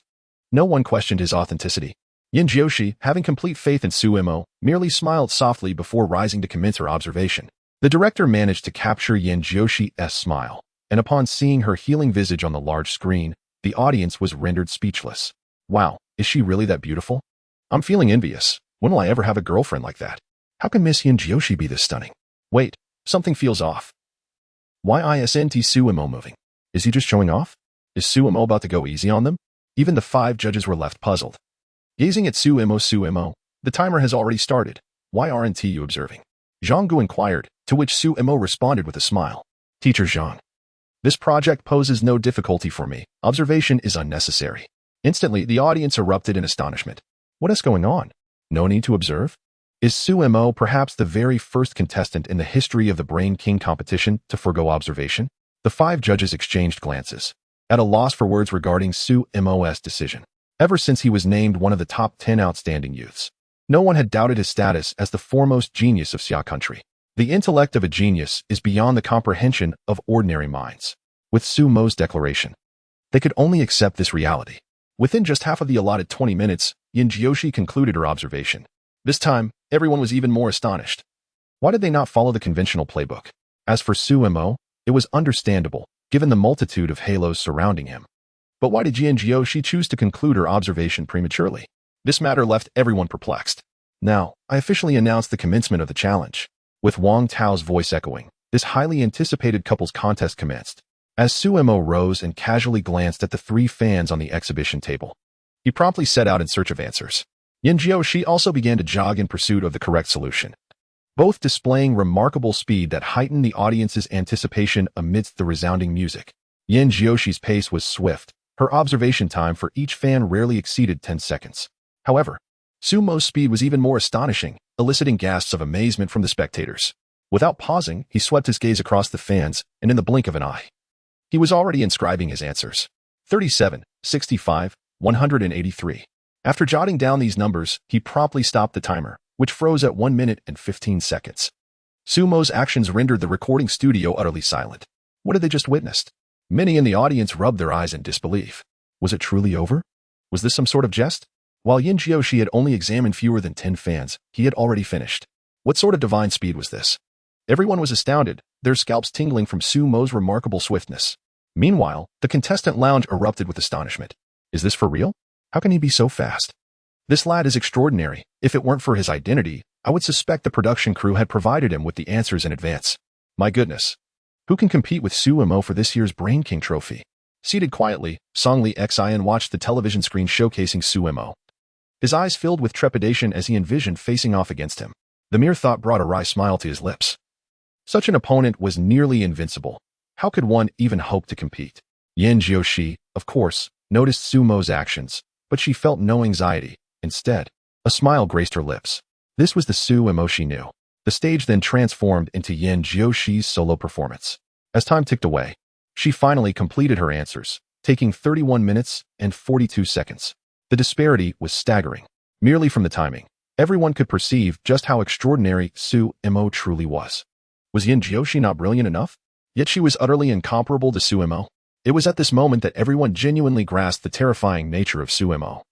no one questioned his authenticity. Yin Jiushi, having complete faith in Sumo, merely smiled softly before rising to commence her observation. The director managed to capture Yin Jiushi's smile, and upon seeing her healing visage on the large screen, the audience was rendered speechless. Wow, is she really that beautiful? I'm feeling envious. When will I ever have a girlfriend like that? How can Miss Yin Jiushi be this stunning? Wait, something feels off. Why isn't Sumo moving? Is he just showing off? Is Sumo about to go easy on them? Even the 5 judges were left puzzled. Gazing at Sumo, the timer has already started. Why aren't you observing? Zhang Gu inquired, to which Sumo responded with a smile. Teacher Zhang. This project poses no difficulty for me. Observation is unnecessary. Instantly, the audience erupted in astonishment. What is going on? No need to observe? Is Sumo perhaps the very first contestant in the history of the Brain King competition to forgo observation? The 5 judges exchanged glances, at a loss for words regarding Sumo's decision. ever since he was named one of the top 10 outstanding youths. No one had doubted his status as the foremost genius of Xia country. The intellect of a genius is beyond the comprehension of ordinary minds. With Su Mo's declaration, they could only accept this reality. Within just half of the allotted 20 minutes, Yin Jiushi concluded her observation. This time, everyone was even more astonished. Why did they not follow the conventional playbook? As for Su Mo, it was understandable, given the multitude of halos surrounding him. But why did Yin Jiushi choose to conclude her observation prematurely? This matter left everyone perplexed. Now, I officially announce the commencement of the challenge. With Wang Tao's voice echoing, this highly anticipated couples contest commenced. As Su Mo rose and casually glanced at the 3 fans on the exhibition table, he promptly set out in search of answers. Yin Jiushi also began to jog in pursuit of the correct solution, both displaying remarkable speed that heightened the audience's anticipation amidst the resounding music. Yin Jiushi's pace was swift. Her observation time for each fan rarely exceeded 10 seconds. However, Su Mo's speed was even more astonishing, eliciting gasps of amazement from the spectators. Without pausing, he swept his gaze across the fans, and in the blink of an eye, he was already inscribing his answers. 37, 65, 183. After jotting down these numbers, he promptly stopped the timer, which froze at 1 minute and 15 seconds. Su Mo's actions rendered the recording studio utterly silent. What had they just witnessed? Many in the audience rubbed their eyes in disbelief. Was it truly over? Was this some sort of jest? While Yin Jiushi had only examined fewer than 10 fans, he had already finished. What sort of divine speed was this? Everyone was astounded, their scalps tingling from Su Mo's remarkable swiftness. Meanwhile, the contestant lounge erupted with astonishment. Is this for real? How can he be so fast? This lad is extraordinary. If it weren't for his identity, I would suspect the production crew had provided him with the answers in advance. My goodness. Who can compete with Su Mo for this year's Brain King trophy? Seated quietly, Songli Xian watched the television screen showcasing Su Mo. His eyes filled with trepidation as he envisioned facing off against him. The mere thought brought a wry smile to his lips. Such an opponent was nearly invincible. How could one even hope to compete? Yin Jiushi, of course, noticed Su Mo's actions, but she felt no anxiety. Instead, a smile graced her lips. This was the Su Mo she knew. The stage then transformed into Yin Jiushi's solo performance. As time ticked away, she finally completed her answers, taking 31 minutes and 42 seconds. The disparity was staggering. Merely from the timing, everyone could perceive just how extraordinary Su Mo truly was. Was Yin Jiushi not brilliant enough? Yet she was utterly incomparable to Su Mo. It was at this moment that everyone genuinely grasped the terrifying nature of Su Mo.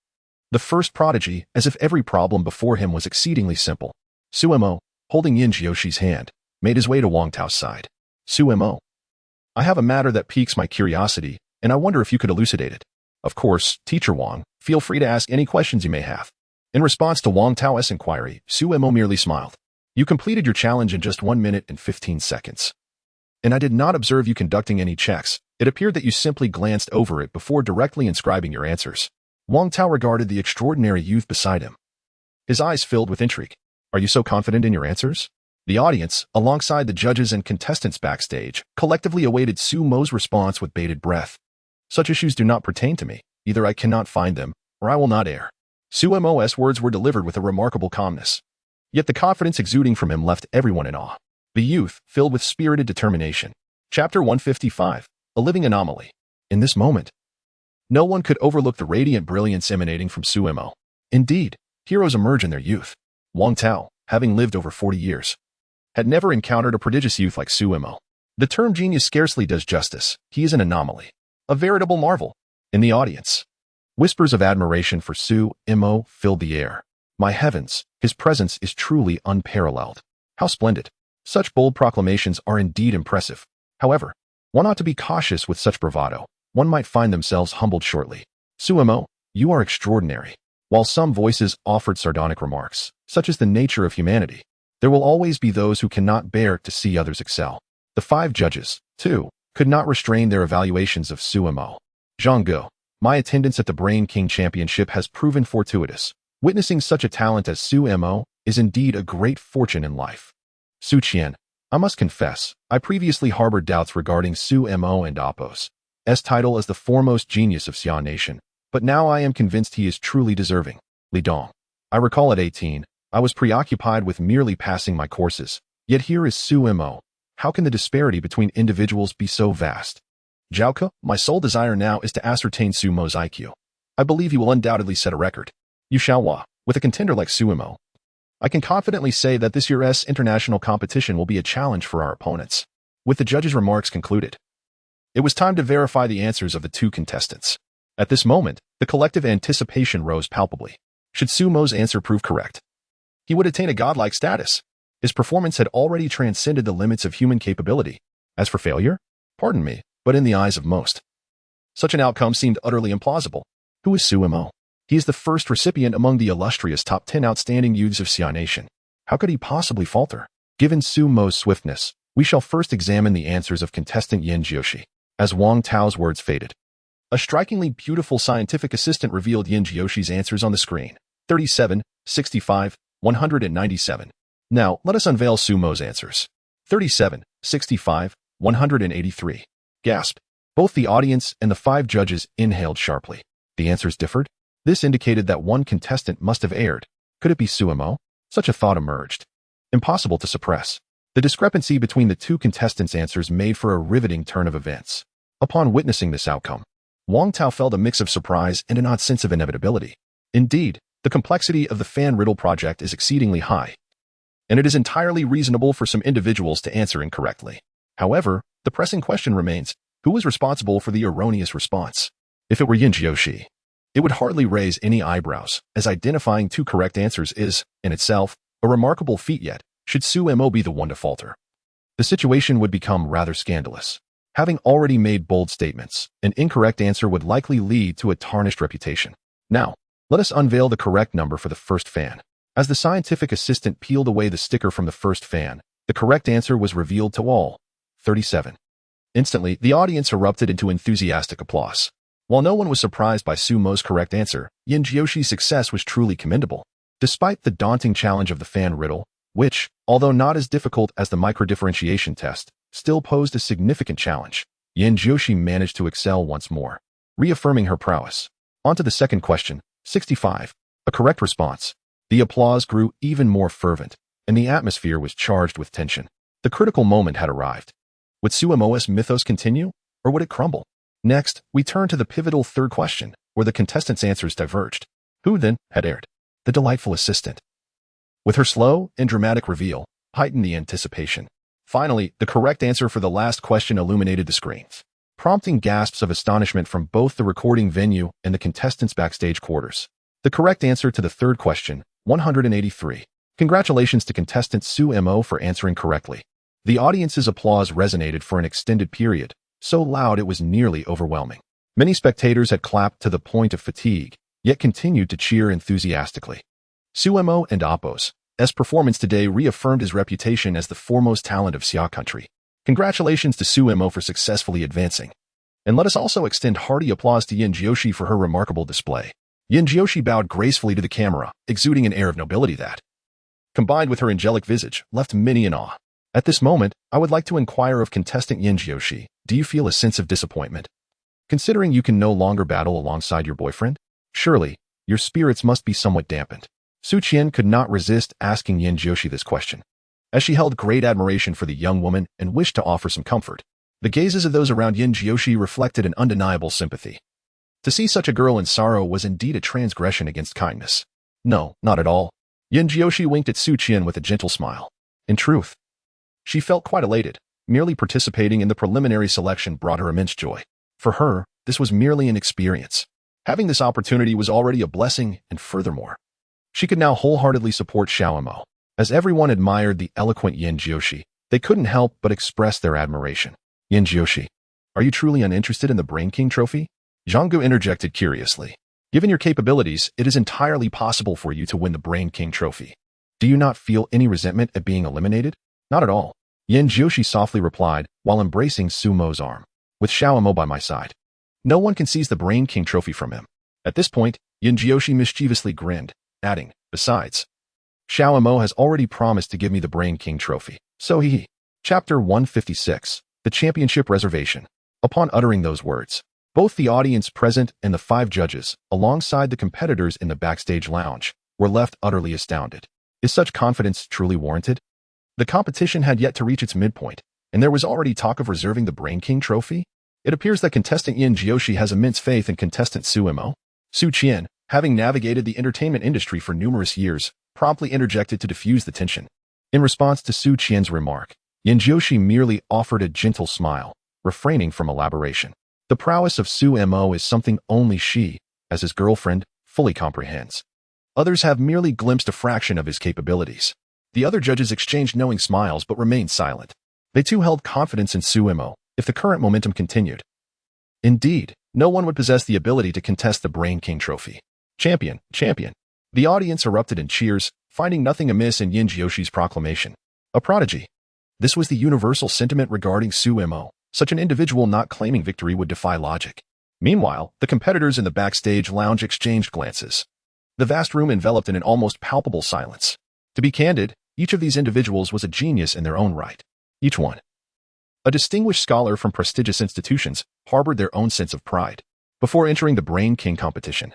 The first prodigy, as if every problem before him was exceedingly simple. Su Mo, holding Yin Jiushi's hand, made his way to Wang Tao's side. Su Mo, I have a matter that piques my curiosity, and I wonder if you could elucidate it. Of course, Teacher Wang, feel free to ask any questions you may have. In response to Wang Tao's inquiry, Su Mo merely smiled. You completed your challenge in just 1 minute and 15 seconds. And I did not observe you conducting any checks. It appeared that you simply glanced over it before directly inscribing your answers. Wang Tao regarded the extraordinary youth beside him. His eyes filled with intrigue. Are you so confident in your answers? The audience, alongside the judges and contestants backstage, collectively awaited Su Mo's response with bated breath. Such issues do not pertain to me. Either I cannot find them, or I will not err. Su Mo's words were delivered with a remarkable calmness. Yet the confidence exuding from him left everyone in awe. The youth, filled with spirited determination. Chapter 155, A Living Anomaly. In this moment, no one could overlook the radiant brilliance emanating from Su Mo. Indeed, heroes emerge in their youth. Wang Tao, having lived over 40 years, had never encountered a prodigious youth like Su Mo. The term genius scarcely does justice. He is an anomaly. A veritable marvel. In the audience, whispers of admiration for Su Mo filled the air. My heavens, his presence is truly unparalleled. How splendid. Such bold proclamations are indeed impressive. However, one ought to be cautious with such bravado. One might find themselves humbled shortly. Su Mo, you are extraordinary. While some voices offered sardonic remarks, such is the nature of humanity, there will always be those who cannot bear to see others excel. The 5 judges, too, could not restrain their evaluations of Su Mo. Zhang Ge, my attendance at the Brain King Championship has proven fortuitous. Witnessing such a talent as Su Mo is indeed a great fortune in life. Su Qian, I must confess, I previously harbored doubts regarding Su Mo and AlphaGo's title as the foremost genius of Xia Nation, but now I am convinced he is truly deserving. Li Dong, I recall at 18, I was preoccupied with merely passing my courses, yet here is Su Mo. How can the disparity between individuals be so vast? Zhao Ke, my sole desire now is to ascertain Su Mo's IQ. I believe you will undoubtedly set a record. You shall wa. With a contender like Sumo, I can confidently say that this year's international competition will be a challenge for our opponents. With the judges' remarks concluded, it was time to verify the answers of the two contestants. At this moment, the collective anticipation rose palpably. Should Sumo's answer prove correct, he would attain a godlike status. His performance had already transcended the limits of human capability. As for failure, pardon me, but in the eyes of most, such an outcome seemed utterly implausible. Who is Sumo? He is the first recipient among the illustrious top 10 outstanding youths of Xia Nation. How could he possibly falter? Given Sumo's swiftness, we shall first examine the answers of contestant Yin Jiushi. As Wang Tao's words faded, a strikingly beautiful scientific assistant revealed Yin Jiushi's answers on the screen. 37, 65, 197. Now, let us unveil Sumo's answers. 37, 65, 183. Gasped. Both the audience and the 5 judges inhaled sharply. The answers differed. This indicated that one contestant must have erred. Could it be Sumo? Such a thought emerged. Impossible to suppress. The discrepancy between the two contestants' answers made for a riveting turn of events. Upon witnessing this outcome, Wang Tao felt a mix of surprise and an odd sense of inevitability. Indeed, the complexity of the fan riddle project is exceedingly high, and it is entirely reasonable for some individuals to answer incorrectly. However, the pressing question remains, who was responsible for the erroneous response? If it were Yin Jiushi, it would hardly raise any eyebrows, as identifying 2 correct answers is, in itself, a remarkable feat. Yet, should Sumo be the one to falter, the situation would become rather scandalous. Having already made bold statements, an incorrect answer would likely lead to a tarnished reputation. Now, let us unveil the correct number for the first fan. As the scientific assistant peeled away the sticker from the first fan, the correct answer was revealed to all. 37. Instantly, the audience erupted into enthusiastic applause. While no one was surprised by Sumo's correct answer, Yin Jiushi's success was truly commendable. Despite the daunting challenge of the fan riddle, which, although not as difficult as the microdifferentiation test, still posed a significant challenge, Yin Jiushi managed to excel once more, reaffirming her prowess. On to the second question, 65. A correct response. The applause grew even more fervent, and the atmosphere was charged with tension. The critical moment had arrived. Would Sumo's mythos continue, or would it crumble? Next, we turn to the pivotal third question, where the contestants' answers diverged. Who, then, had erred? The delightful assistant. With her slow and dramatic reveal, heightened the anticipation. Finally, the correct answer for the last question illuminated the screens, prompting gasps of astonishment from both the recording venue and the contestants' backstage quarters. The correct answer to the third question, 183. Congratulations to contestant Sumo for answering correctly. The audience's applause resonated for an extended period, so loud it was nearly overwhelming. Many spectators had clapped to the point of fatigue, yet continued to cheer enthusiastically. Sumo and Appo's performance today reaffirmed his reputation as the foremost talent of Xia country. Congratulations to Sumo for successfully advancing. And let us also extend hearty applause to Yin Jiushi for her remarkable display. Yin Jiushi bowed gracefully to the camera, exuding an air of nobility that, combined with her angelic visage, left many in awe. At this moment, I would like to inquire of contestant Yin Jiushi, do you feel a sense of disappointment? Considering you can no longer battle alongside your boyfriend? Surely, your spirits must be somewhat dampened. Su Qian could not resist asking Yin Jiushi this question, as she held great admiration for the young woman and wished to offer some comfort. The gazes of those around Yin Jiushi reflected an undeniable sympathy. To see such a girl in sorrow was indeed a transgression against kindness. No, not at all. Yin Jiushi winked at Su Qian with a gentle smile. In truth, she felt quite elated. Merely participating in the preliminary selection brought her immense joy. For her, this was merely an experience. Having this opportunity was already a blessing, and furthermore, she could now wholeheartedly support Xiaomo. As everyone admired the eloquent Yin Jiushi, they couldn't help but express their admiration. Yin Jiushi, are you truly uninterested in the Brain King trophy? Zhanggu interjected curiously. Given your capabilities, it is entirely possible for you to win the Brain King trophy. Do you not feel any resentment at being eliminated? Not at all. Yin Jiushi softly replied, while embracing Sumo's arm. With Xiaomo by my side, no one can seize the Brain King trophy from him. At this point, Yin Jiushi mischievously grinned, adding, besides, Xiaomo has already promised to give me the Brain King trophy. So he. Chapter 156. The Championship Reservation. Upon uttering those words, both the audience present and the 5 judges, alongside the competitors in the backstage lounge, were left utterly astounded. Is such confidence truly warranted? The competition had yet to reach its midpoint, and there was already talk of reserving the Brain King trophy? It appears that contestant Yin Jiushi has immense faith in contestant Sumo. Su Qian, having navigated the entertainment industry for numerous years, promptly interjected to diffuse the tension. In response to Su Qian's remark, Yin Jiushi merely offered a gentle smile, refraining from elaboration. The prowess of Su Mo is something only she, as his girlfriend, fully comprehends. Others have merely glimpsed a fraction of his capabilities. The other judges exchanged knowing smiles but remained silent. They too held confidence in Su Mo if the current momentum continued. Indeed, no one would possess the ability to contest the Brain King trophy. Champion, champion. The audience erupted in cheers, finding nothing amiss in Yin Jiushi's proclamation. A prodigy. This was the universal sentiment regarding Su Mo. Such an individual not claiming victory would defy logic. Meanwhile, the competitors in the backstage lounge exchanged glances. The vast room enveloped in an almost palpable silence. To be candid, each of these individuals was a genius in their own right. Each one, a distinguished scholar from prestigious institutions, harbored their own sense of pride before entering the Brain King competition.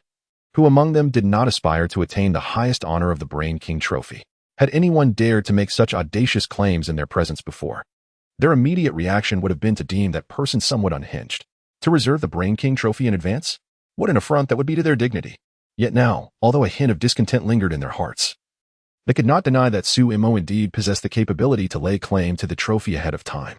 Who among them did not aspire to attain the highest honor of the Brain King trophy? Had anyone dared to make such audacious claims in their presence before? Their immediate reaction would have been to deem that person somewhat unhinged. To reserve the Brain King trophy in advance? What an affront that would be to their dignity. Yet now, although a hint of discontent lingered in their hearts, they could not deny that Su Mo indeed possessed the capability to lay claim to the trophy ahead of time.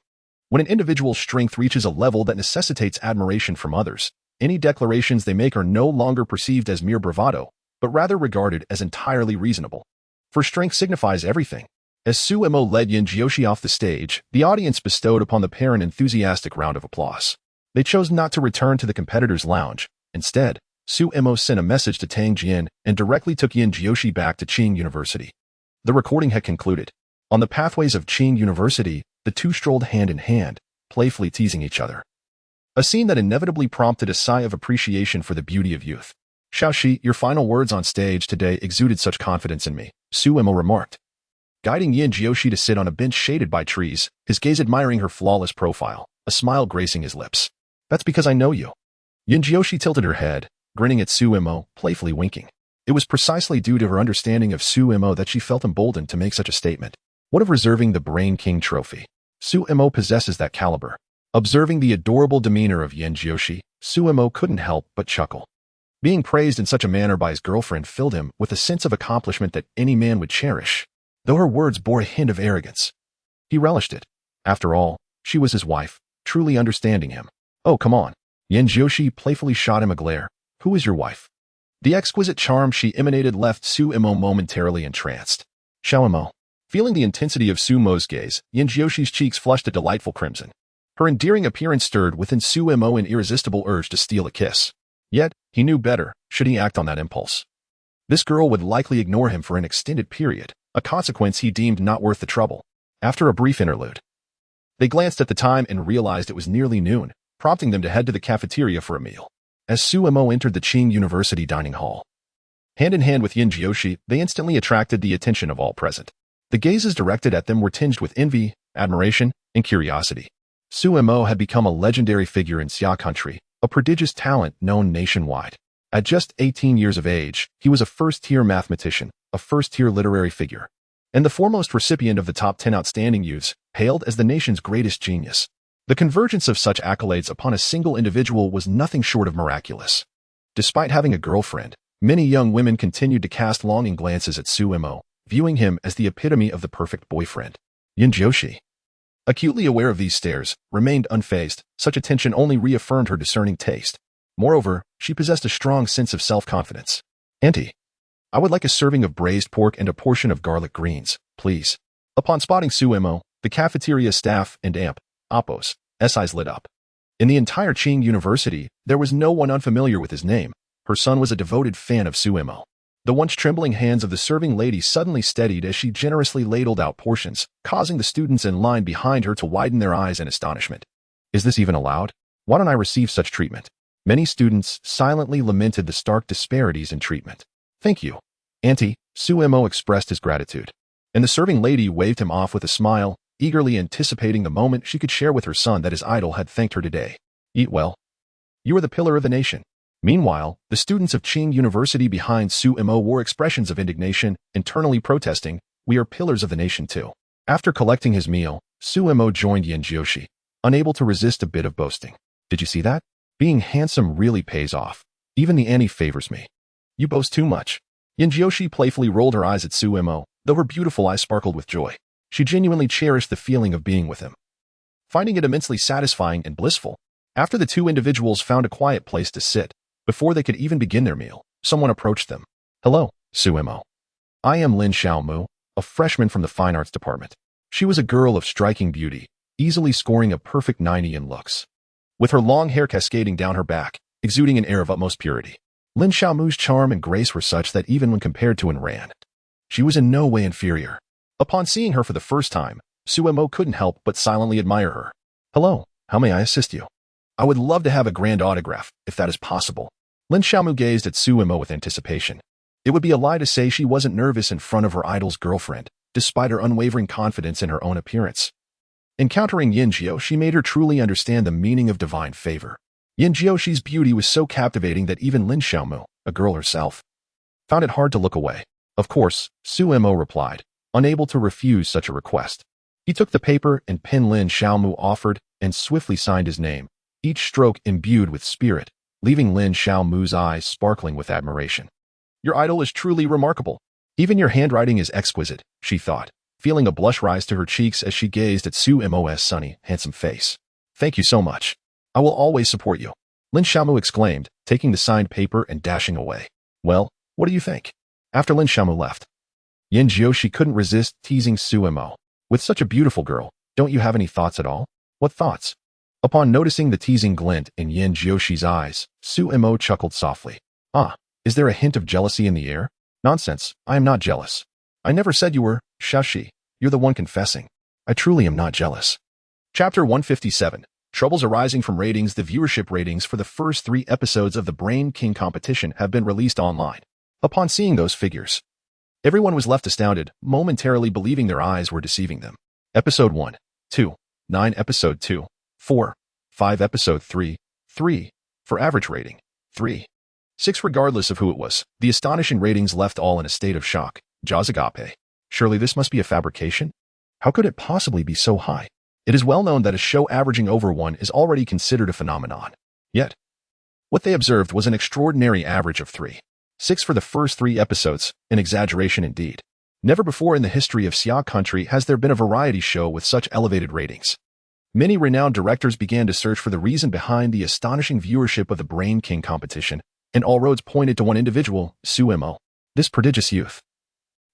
When an individual's strength reaches a level that necessitates admiration from others, any declarations they make are no longer perceived as mere bravado, but rather regarded as entirely reasonable. For strength signifies everything. As Su Mo led Yin Jiushi off the stage, the audience bestowed upon the pair an enthusiastic round of applause. They chose not to return to the competitors' lounge. Instead, Su Mo sent a message to Tang Jian and directly took Yin Jiushi back to Qing University. The recording had concluded. On the pathways of Qing University, the two strolled hand in hand, playfully teasing each other. A scene that inevitably prompted a sigh of appreciation for the beauty of youth. Xiaoxi, your final words on stage today exuded such confidence in me, Su Mo remarked, guiding Yin Jiushi to sit on a bench shaded by trees, his gaze admiring her flawless profile, a smile gracing his lips. That's because I know you. Yin Jiushi tilted her head, grinning at Su Mo, playfully winking. It was precisely due to her understanding of Su Mo that she felt emboldened to make such a statement. What of reserving the Brain King trophy? Su Mo possesses that caliber. Observing the adorable demeanor of Yin Jiushi, Su Mo couldn't help but chuckle. Being praised in such a manner by his girlfriend filled him with a sense of accomplishment that any man would cherish, though her words bore a hint of arrogance. He relished it. After all, she was his wife, truly understanding him. Oh, come on. Yin Jiushi playfully shot him a glare. Who is your wife? The exquisite charm she emanated left Su Mo momentarily entranced. Xiao Mo. Feeling the intensity of Su Mo's gaze, Yin Jiushi's cheeks flushed a delightful crimson. Her endearing appearance stirred within Su Mo an irresistible urge to steal a kiss. Yet, he knew better, should he act on that impulse. This girl would likely ignore him for an extended period, a consequence he deemed not worth the trouble. After a brief interlude, they glanced at the time and realized it was nearly noon, prompting them to head to the cafeteria for a meal. As Su Mo entered the Qing University dining hall, hand in hand with Yin Jiushi, they instantly attracted the attention of all present. The gazes directed at them were tinged with envy, admiration, and curiosity. Su Mo had become a legendary figure in Xia country, a prodigious talent known nationwide. At just 18 years of age, he was a first-tier mathematician, a first-tier literary figure, and the foremost recipient of the top 10 outstanding youths, hailed as the nation's greatest genius. The convergence of such accolades upon a single individual was nothing short of miraculous. Despite having a girlfriend, many young women continued to cast longing glances at Su Mo, viewing him as the epitome of the perfect boyfriend. Yin Jiushi, acutely aware of these stares, remained unfazed. Such attention only reaffirmed her discerning taste. Moreover, she possessed a strong sense of self-confidence. Auntie, I would like a serving of braised pork and a portion of garlic greens, please. Upon spotting Su Mo, the cafeteria staff and Appo's eyes lit up. In the entire Qing University, there was no one unfamiliar with his name. Her son was a devoted fan of Su Mo. The once trembling hands of the serving lady suddenly steadied as she generously ladled out portions, causing the students in line behind her to widen their eyes in astonishment. Is this even allowed? Why don't I receive such treatment? Many students silently lamented the stark disparities in treatment. Thank you, Auntie, Su Mo expressed his gratitude. And the serving lady waved him off with a smile, eagerly anticipating the moment she could share with her son that his idol had thanked her today. Eat well. You are the pillar of the nation. Meanwhile, the students of Qing University behind Su Mo wore expressions of indignation, internally protesting, we are pillars of the nation too. After collecting his meal, Su Mo joined Yin Jiushi, unable to resist a bit of boasting. Did you see that? Being handsome really pays off. Even the Annie favors me. You boast too much. Yin Jiushi playfully rolled her eyes at Suemo, though her beautiful eyes sparkled with joy. She genuinely cherished the feeling of being with him, finding it immensely satisfying and blissful. After the two individuals found a quiet place to sit, before they could even begin their meal, someone approached them. Hello, Suemo. I am Lin Xiaomu, a freshman from the Fine Arts Department. She was a girl of striking beauty, easily scoring a perfect 90 in looks, with her long hair cascading down her back, exuding an air of utmost purity. Lin Xiaomu's charm and grace were such that even when compared to Ran, she was in no way inferior. Upon seeing her for the first time, Suemo couldn't help but silently admire her. Hello, how may I assist you? I would love to have a grand autograph, if that is possible. Lin Xiaomu gazed at Suemo with anticipation. It would be a lie to say she wasn't nervous in front of her idol's girlfriend, despite her unwavering confidence in her own appearance. Encountering Yin Jiushi made her truly understand the meaning of divine favor. Yin Jiushi's beauty was so captivating that even Lin Xiaomu, a girl herself, found it hard to look away. Of course, Suemo replied, unable to refuse such a request. He took the paper and pen Lin Xiaomu offered and swiftly signed his name, each stroke imbued with spirit, leaving Lin Xiaomu's eyes sparkling with admiration. Your idol is truly remarkable. Even your handwriting is exquisite, she thought, feeling a blush rise to her cheeks as she gazed at Suemo's sunny, handsome face. Thank you so much. I will always support you, Lin Xiaomu exclaimed, taking the signed paper and dashing away. Well, what do you think? After Lin Xiaomu left, Yin Jiushi couldn't resist teasing Suemo. With such a beautiful girl, don't you have any thoughts at all? What thoughts? Upon noticing the teasing glint in Yin Jiushi's eyes, Suemo chuckled softly. Ah, is there a hint of jealousy in the air? Nonsense, I am not jealous. I never said you were, Shashi. You're the one confessing. I truly am not jealous. Chapter 157. Troubles arising from ratings. The viewership ratings for the first 3 episodes of the Brain King competition have been released online. Upon seeing those figures, everyone was left astounded, momentarily believing their eyes were deceiving them. Episode 1, 2, 9 Episode 2, 4, 5 Episode 3, 3, for average rating, 3. 6. Regardless of who it was, the astonishing ratings left all in a state of shock. Jaws agape. Surely this must be a fabrication? How could it possibly be so high? It is well known that a show averaging over 1 is already considered a phenomenon. Yet, what they observed was an extraordinary average of 3. 6 for the first 3 episodes, an exaggeration indeed. Never before in the history of Xia country has there been a variety show with such elevated ratings. Many renowned directors began to search for the reason behind the astonishing viewership of the Brain King competition, and all roads pointed to one individual, Suemo. This prodigious youth,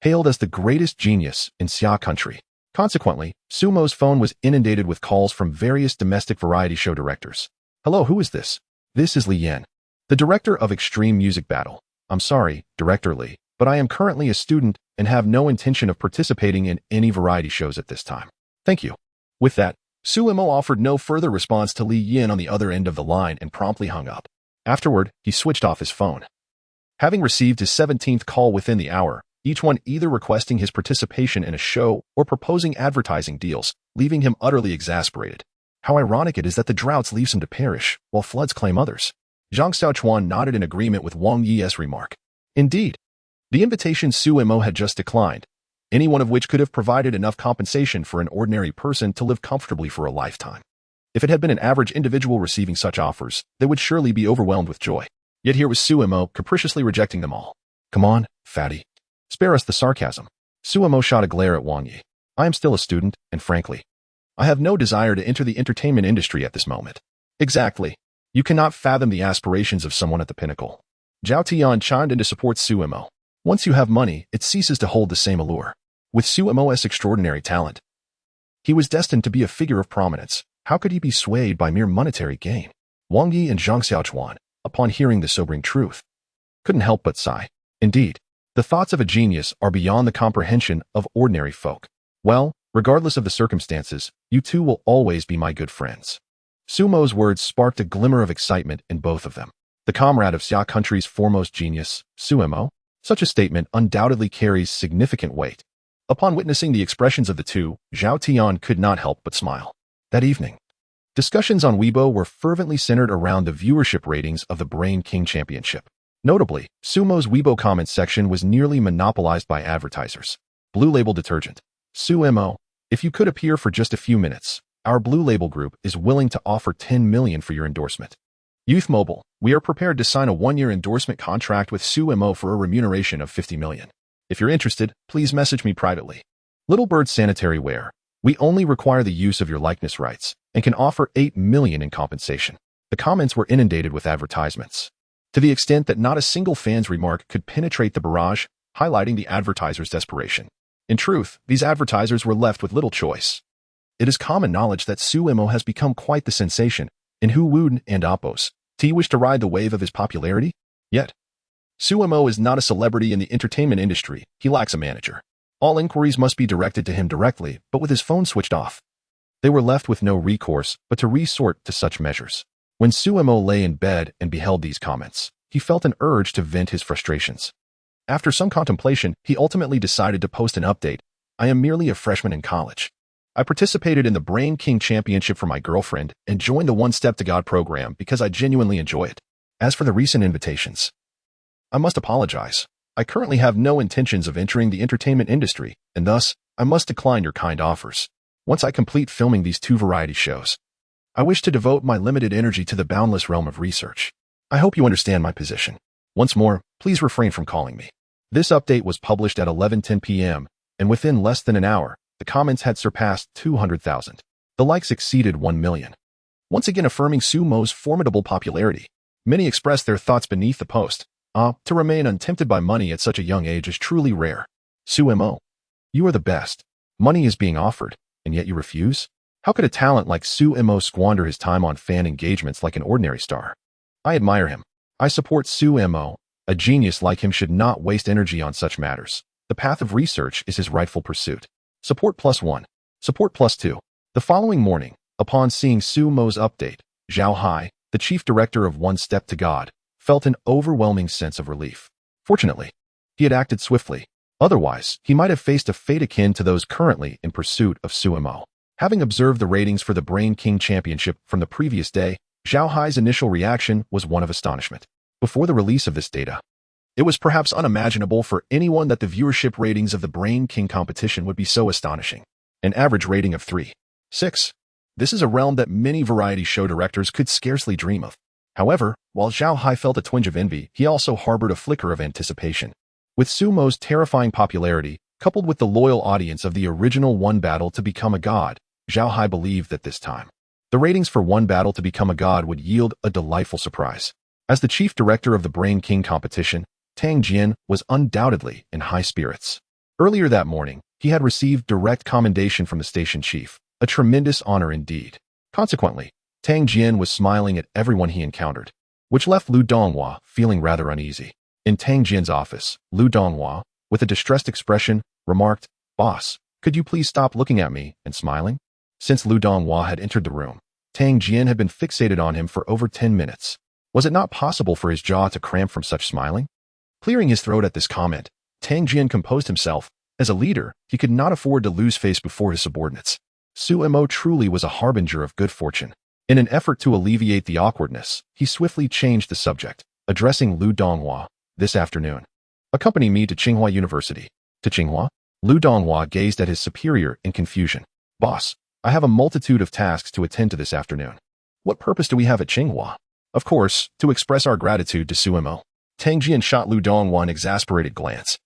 hailed as the greatest genius in Xia country. Consequently, Sumo's phone was inundated with calls from various domestic variety show directors. Hello, who is this? This is Li Yan, the director of Extreme Music Battle. I'm sorry, Director Li, but I am currently a student and have no intention of participating in any variety shows at this time. Thank you. With that, Suemo offered no further response to Li Yan on the other end of the line and promptly hung up. Afterward, he switched off his phone. Having received his 17th call within the hour, each one either requesting his participation in a show or proposing advertising deals, leaving him utterly exasperated. How ironic it is that the droughts leave some to perish, while floods claim others. Zhang Xiaochuan nodded in agreement with Wang Yi's remark. Indeed, the invitation Suemo had just declined, any one of which could have provided enough compensation for an ordinary person to live comfortably for a lifetime. If it had been an average individual receiving such offers, they would surely be overwhelmed with joy. Yet here was Suemo capriciously rejecting them all. Come on, fatty. Spare us the sarcasm. Suemo shot a glare at Wang Yi. I am still a student, and frankly, I have no desire to enter the entertainment industry at this moment. Exactly. You cannot fathom the aspirations of someone at the pinnacle. Zhao Tian chimed in to support Suemo. Once you have money, it ceases to hold the same allure. With Suemo's extraordinary talent, he was destined to be a figure of prominence. How could he be swayed by mere monetary gain? Wang Yi and Zhang Xiaochuan, upon hearing the sobering truth, couldn't help but sigh. Indeed, the thoughts of a genius are beyond the comprehension of ordinary folk. Well, regardless of the circumstances, you two will always be my good friends. Sumo's words sparked a glimmer of excitement in both of them. The comrade of Xia country's foremost genius, Suemo, such a statement undoubtedly carries significant weight. Upon witnessing the expressions of the two, Zhao Tian could not help but smile. That evening, discussions on Weibo were fervently centered around the viewership ratings of the Brain King Championship. Notably, Sumo's Weibo comment section was nearly monopolized by advertisers. Blue Label Detergent. Suemo, if you could appear for just a few minutes, our Blue Label group is willing to offer 10 million for your endorsement. Youth Mobile, we are prepared to sign a 1-year endorsement contract with Sumo for a remuneration of $50 million. If you're interested, please message me privately. Little Bird Sanitary Ware, we only require the use of your likeness rights and can offer $8 million in compensation. The comments were inundated with advertisements, to the extent that not a single fan's remark could penetrate the barrage, highlighting the advertiser's desperation. In truth, these advertisers were left with little choice. It is common knowledge that Sumo has become quite the sensation in Hu and Apos. Do you wish to ride the wave of his popularity? Yet, Sumo is not a celebrity in the entertainment industry. He lacks a manager. All inquiries must be directed to him directly, but with his phone switched off. They were left with no recourse but to resort to such measures. When Sumo lay in bed and beheld these comments, he felt an urge to vent his frustrations. After some contemplation, he ultimately decided to post an update. I am merely a freshman in college. I participated in the Brain King Championship for my girlfriend and joined the One Step to God program because I genuinely enjoy it. As for the recent invitations, I must apologize. I currently have no intentions of entering the entertainment industry, and thus, I must decline your kind offers. Once I complete filming these 2 variety shows, I wish to devote my limited energy to the boundless realm of research. I hope you understand my position. Once more, please refrain from calling me. This update was published at 11:10 p.m., and within less than an hour, the comments had surpassed 200,000. The likes exceeded 1 million. Once again affirming Sumo's formidable popularity. Many expressed their thoughts beneath the post. To remain untempted by money at such a young age is truly rare. Sumo, you are the best. Money is being offered, and yet you refuse? How could a talent like Sumo squander his time on fan engagements like an ordinary star? I admire him. I support Sumo. A genius like him should not waste energy on such matters. The path of research is his rightful pursuit. Support +1. Support +2. The following morning, upon seeing Sumo's update, Zhao Hai, the chief director of One Step to God, felt an overwhelming sense of relief. Fortunately, he had acted swiftly. Otherwise, he might have faced a fate akin to those currently in pursuit of Sumo. Having observed the ratings for the Brain King Championship from the previous day, Zhao Hai's initial reaction was one of astonishment. Before the release of this data, it was perhaps unimaginable for anyone that the viewership ratings of the Brain King competition would be so astonishing. An average rating of 3.6. This is a realm that many variety show directors could scarcely dream of. However, while Zhao Hai felt a twinge of envy, he also harbored a flicker of anticipation. With Sumo's terrifying popularity, coupled with the loyal audience of the original One Battle to Become a God, Zhao Hai believed that this time, the ratings for One Battle to Become a God would yield a delightful surprise. As the chief director of the Brain King competition, Tang Jian was undoubtedly in high spirits. Earlier that morning, he had received direct commendation from the station chief, a tremendous honor indeed. Consequently, Tang Jian was smiling at everyone he encountered, which left Lu Donghua feeling rather uneasy. In Tang Jian's office, Lu Donghua, with a distressed expression, remarked, "Boss, could you please stop looking at me and smiling?" Since Lu Donghua had entered the room, Tang Jian had been fixated on him for over 10 minutes. Was it not possible for his jaw to cramp from such smiling? Clearing his throat at this comment, Tang Jian composed himself. As a leader, he could not afford to lose face before his subordinates. Sumo truly was a harbinger of good fortune. In an effort to alleviate the awkwardness, he swiftly changed the subject, addressing Lu Donghua. "This afternoon, accompany me to Tsinghua University." To Tsinghua? Lu Donghua gazed at his superior in confusion. "Boss, I have a multitude of tasks to attend to this afternoon. What purpose do we have at Tsinghua?" "Of course, to express our gratitude to Sumo." Tang Jian shot Lu Donghua an exasperated glance.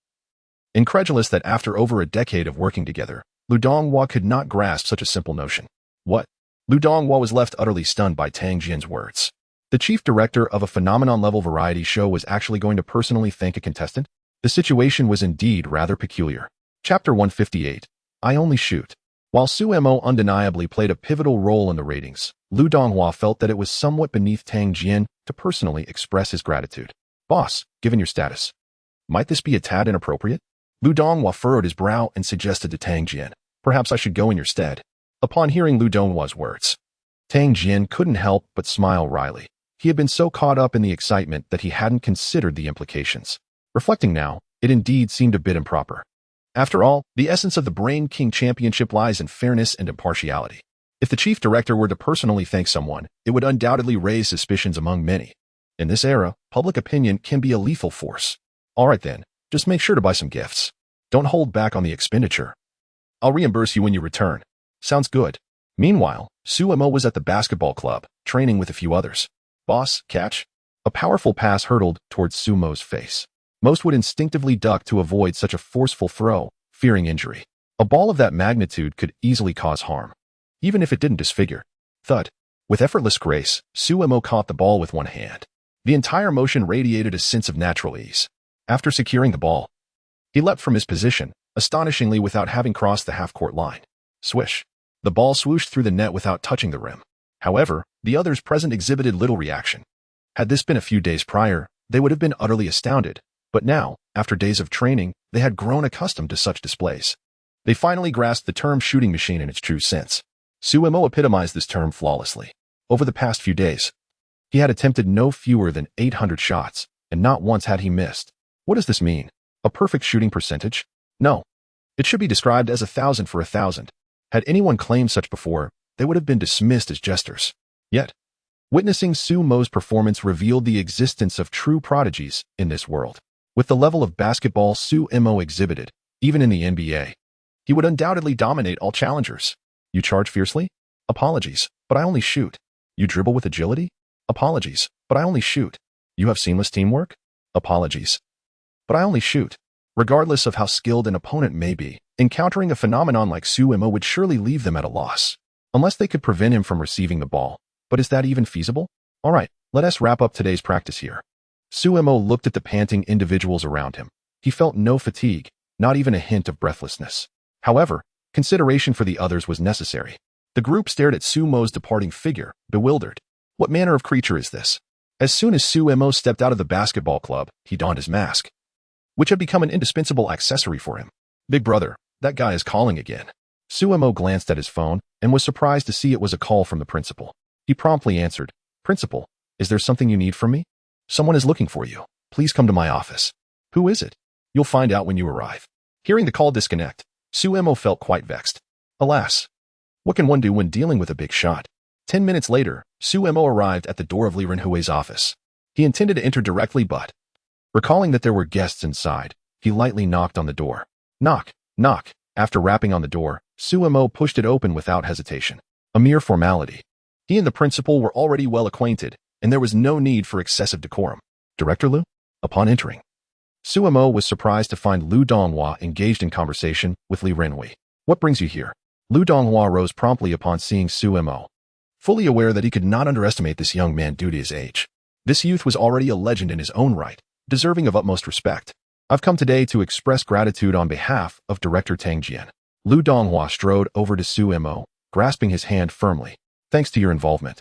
Incredulous that after over a decade of working together, Lu Donghua could not grasp such a simple notion. What? Lu Donghua was left utterly stunned by Tang Jian's words. The chief director of a phenomenon-level variety show was actually going to personally thank a contestant? The situation was indeed rather peculiar. Chapter 158. I Only Shoot. While Sumo undeniably played a pivotal role in the ratings, Lu Donghua felt that it was somewhat beneath Tang Jian to personally express his gratitude. "Boss, given your status, might this be a tad inappropriate?" Lu Donghua furrowed his brow and suggested to Tang Jian, "Perhaps I should go in your stead." Upon hearing Lu Donghua's words, Tang Jian couldn't help but smile wryly. He had been so caught up in the excitement that he hadn't considered the implications. Reflecting now, it indeed seemed a bit improper. After all, the essence of the Brain King Championship lies in fairness and impartiality. If the chief director were to personally thank someone, it would undoubtedly raise suspicions among many. In this era, public opinion can be a lethal force. All right then, just make sure to buy some gifts. Don't hold back on the expenditure. I'll reimburse you when you return. Sounds good. Meanwhile, Sumo was at the basketball club, training with a few others. Boss, catch. A powerful pass hurtled towards Sumo's face. Most would instinctively duck to avoid such a forceful throw, fearing injury. A ball of that magnitude could easily cause harm, even if it didn't disfigure. Thud. With effortless grace, Sumo caught the ball with one hand. The entire motion radiated a sense of natural ease. After securing the ball, he leapt from his position, astonishingly without having crossed the half-court line. Swish. The ball swooshed through the net without touching the rim. However, the others present exhibited little reaction. Had this been a few days prior, they would have been utterly astounded, but now, after days of training, they had grown accustomed to such displays. They finally grasped the term shooting machine in its true sense. Sumo epitomized this term flawlessly. Over the past few days, he had attempted no fewer than 800 shots, and not once had he missed. What does this mean? A perfect shooting percentage? No. It should be described as 1,000 for 1,000. Had anyone claimed such before, they would have been dismissed as jesters. Yet, witnessing Sumo's performance revealed the existence of true prodigies in this world. With the level of basketball Sumo exhibited, even in the NBA, he would undoubtedly dominate all challengers. You charge fiercely? Apologies, but I only shoot. You dribble with agility? Apologies, but I only shoot. You have seamless teamwork? Apologies, but I only shoot. Regardless of how skilled an opponent may be, encountering a phenomenon like Sumo would surely leave them at a loss, unless they could prevent him from receiving the ball. But is that even feasible? All right, let us wrap up today's practice here. Sumo looked at the panting individuals around him. He felt no fatigue, not even a hint of breathlessness. However, consideration for the others was necessary. The group stared at Sumo's departing figure, bewildered. What manner of creature is this? As soon as Sumo stepped out of the basketball club, he donned his mask, which had become an indispensable accessory for him. Big brother, that guy is calling again. Sumo glanced at his phone and was surprised to see it was a call from the principal. He promptly answered, Principal, is there something you need from me? Someone is looking for you. Please come to my office. Who is it? You'll find out when you arrive. Hearing the call disconnect, Sumo felt quite vexed. Alas, what can one do when dealing with a big shot? 10 minutes later, Sumo arrived at the door of Lee Renhui's office. He intended to enter directly but, recalling that there were guests inside, he lightly knocked on the door. Knock, knock. After rapping on the door, Sumo pushed it open without hesitation. A mere formality. He and the principal were already well acquainted, and there was no need for excessive decorum. Director Liu? Upon entering, Sumo was surprised to find Lu Donghua engaged in conversation with Lee Renhui. What brings you here? Lu Donghua rose promptly upon seeing Sumo, fully aware that he could not underestimate this young man due to his age. This youth was already a legend in his own right, deserving of utmost respect. I've come today to express gratitude on behalf of Director Tang Jian. Lu Donghua strode over to Sumo, grasping his hand firmly. Thanks to your involvement,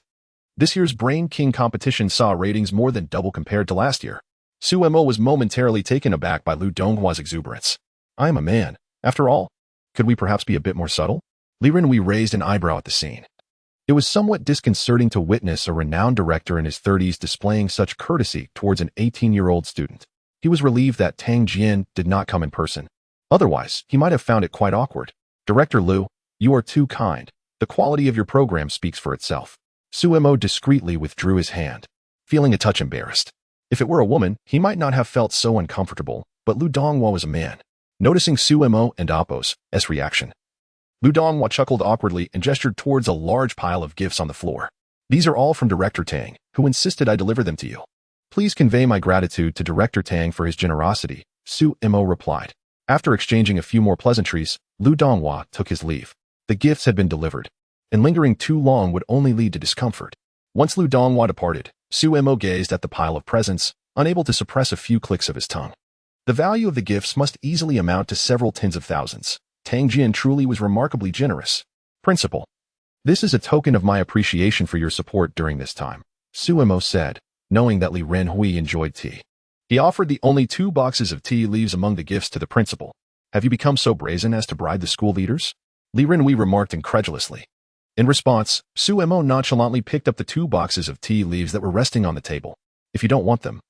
this year's Brain King competition saw ratings more than double compared to last year. Sumo was momentarily taken aback by Lu Donghua's exuberance. I am a man, after all. Could we perhaps be a bit more subtle? Lee Renhui raised an eyebrow at the scene. It was somewhat disconcerting to witness a renowned director in his 30s displaying such courtesy towards an 18-year-old student. He was relieved that Tang Jian did not come in person. Otherwise, he might have found it quite awkward. Director Liu, you are too kind. The quality of your program speaks for itself. Sumo discreetly withdrew his hand, feeling a touch embarrassed. If it were a woman, he might not have felt so uncomfortable, but Lu Donghua was a man. Noticing Sumo and Appo's reaction, Lu Donghua chuckled awkwardly and gestured towards a large pile of gifts on the floor. These are all from Director Tang, who insisted I deliver them to you. Please convey my gratitude to Director Tang for his generosity, Sumo replied. After exchanging a few more pleasantries, Lu Donghua took his leave. The gifts had been delivered, and lingering too long would only lead to discomfort. Once Lu Donghua departed, Sumo gazed at the pile of presents, unable to suppress a few clicks of his tongue. The value of the gifts must easily amount to several tens of thousands. Tang Jian truly was remarkably generous. Principal, this is a token of my appreciation for your support during this time, Sumo said, knowing that Lee Renhui enjoyed tea. He offered the only 2 boxes of tea leaves among the gifts to the principal. Have you become so brazen as to bribe the school leaders? Lee Renhui remarked incredulously. In response, Sumo nonchalantly picked up the 2 boxes of tea leaves that were resting on the table. If you don't want them,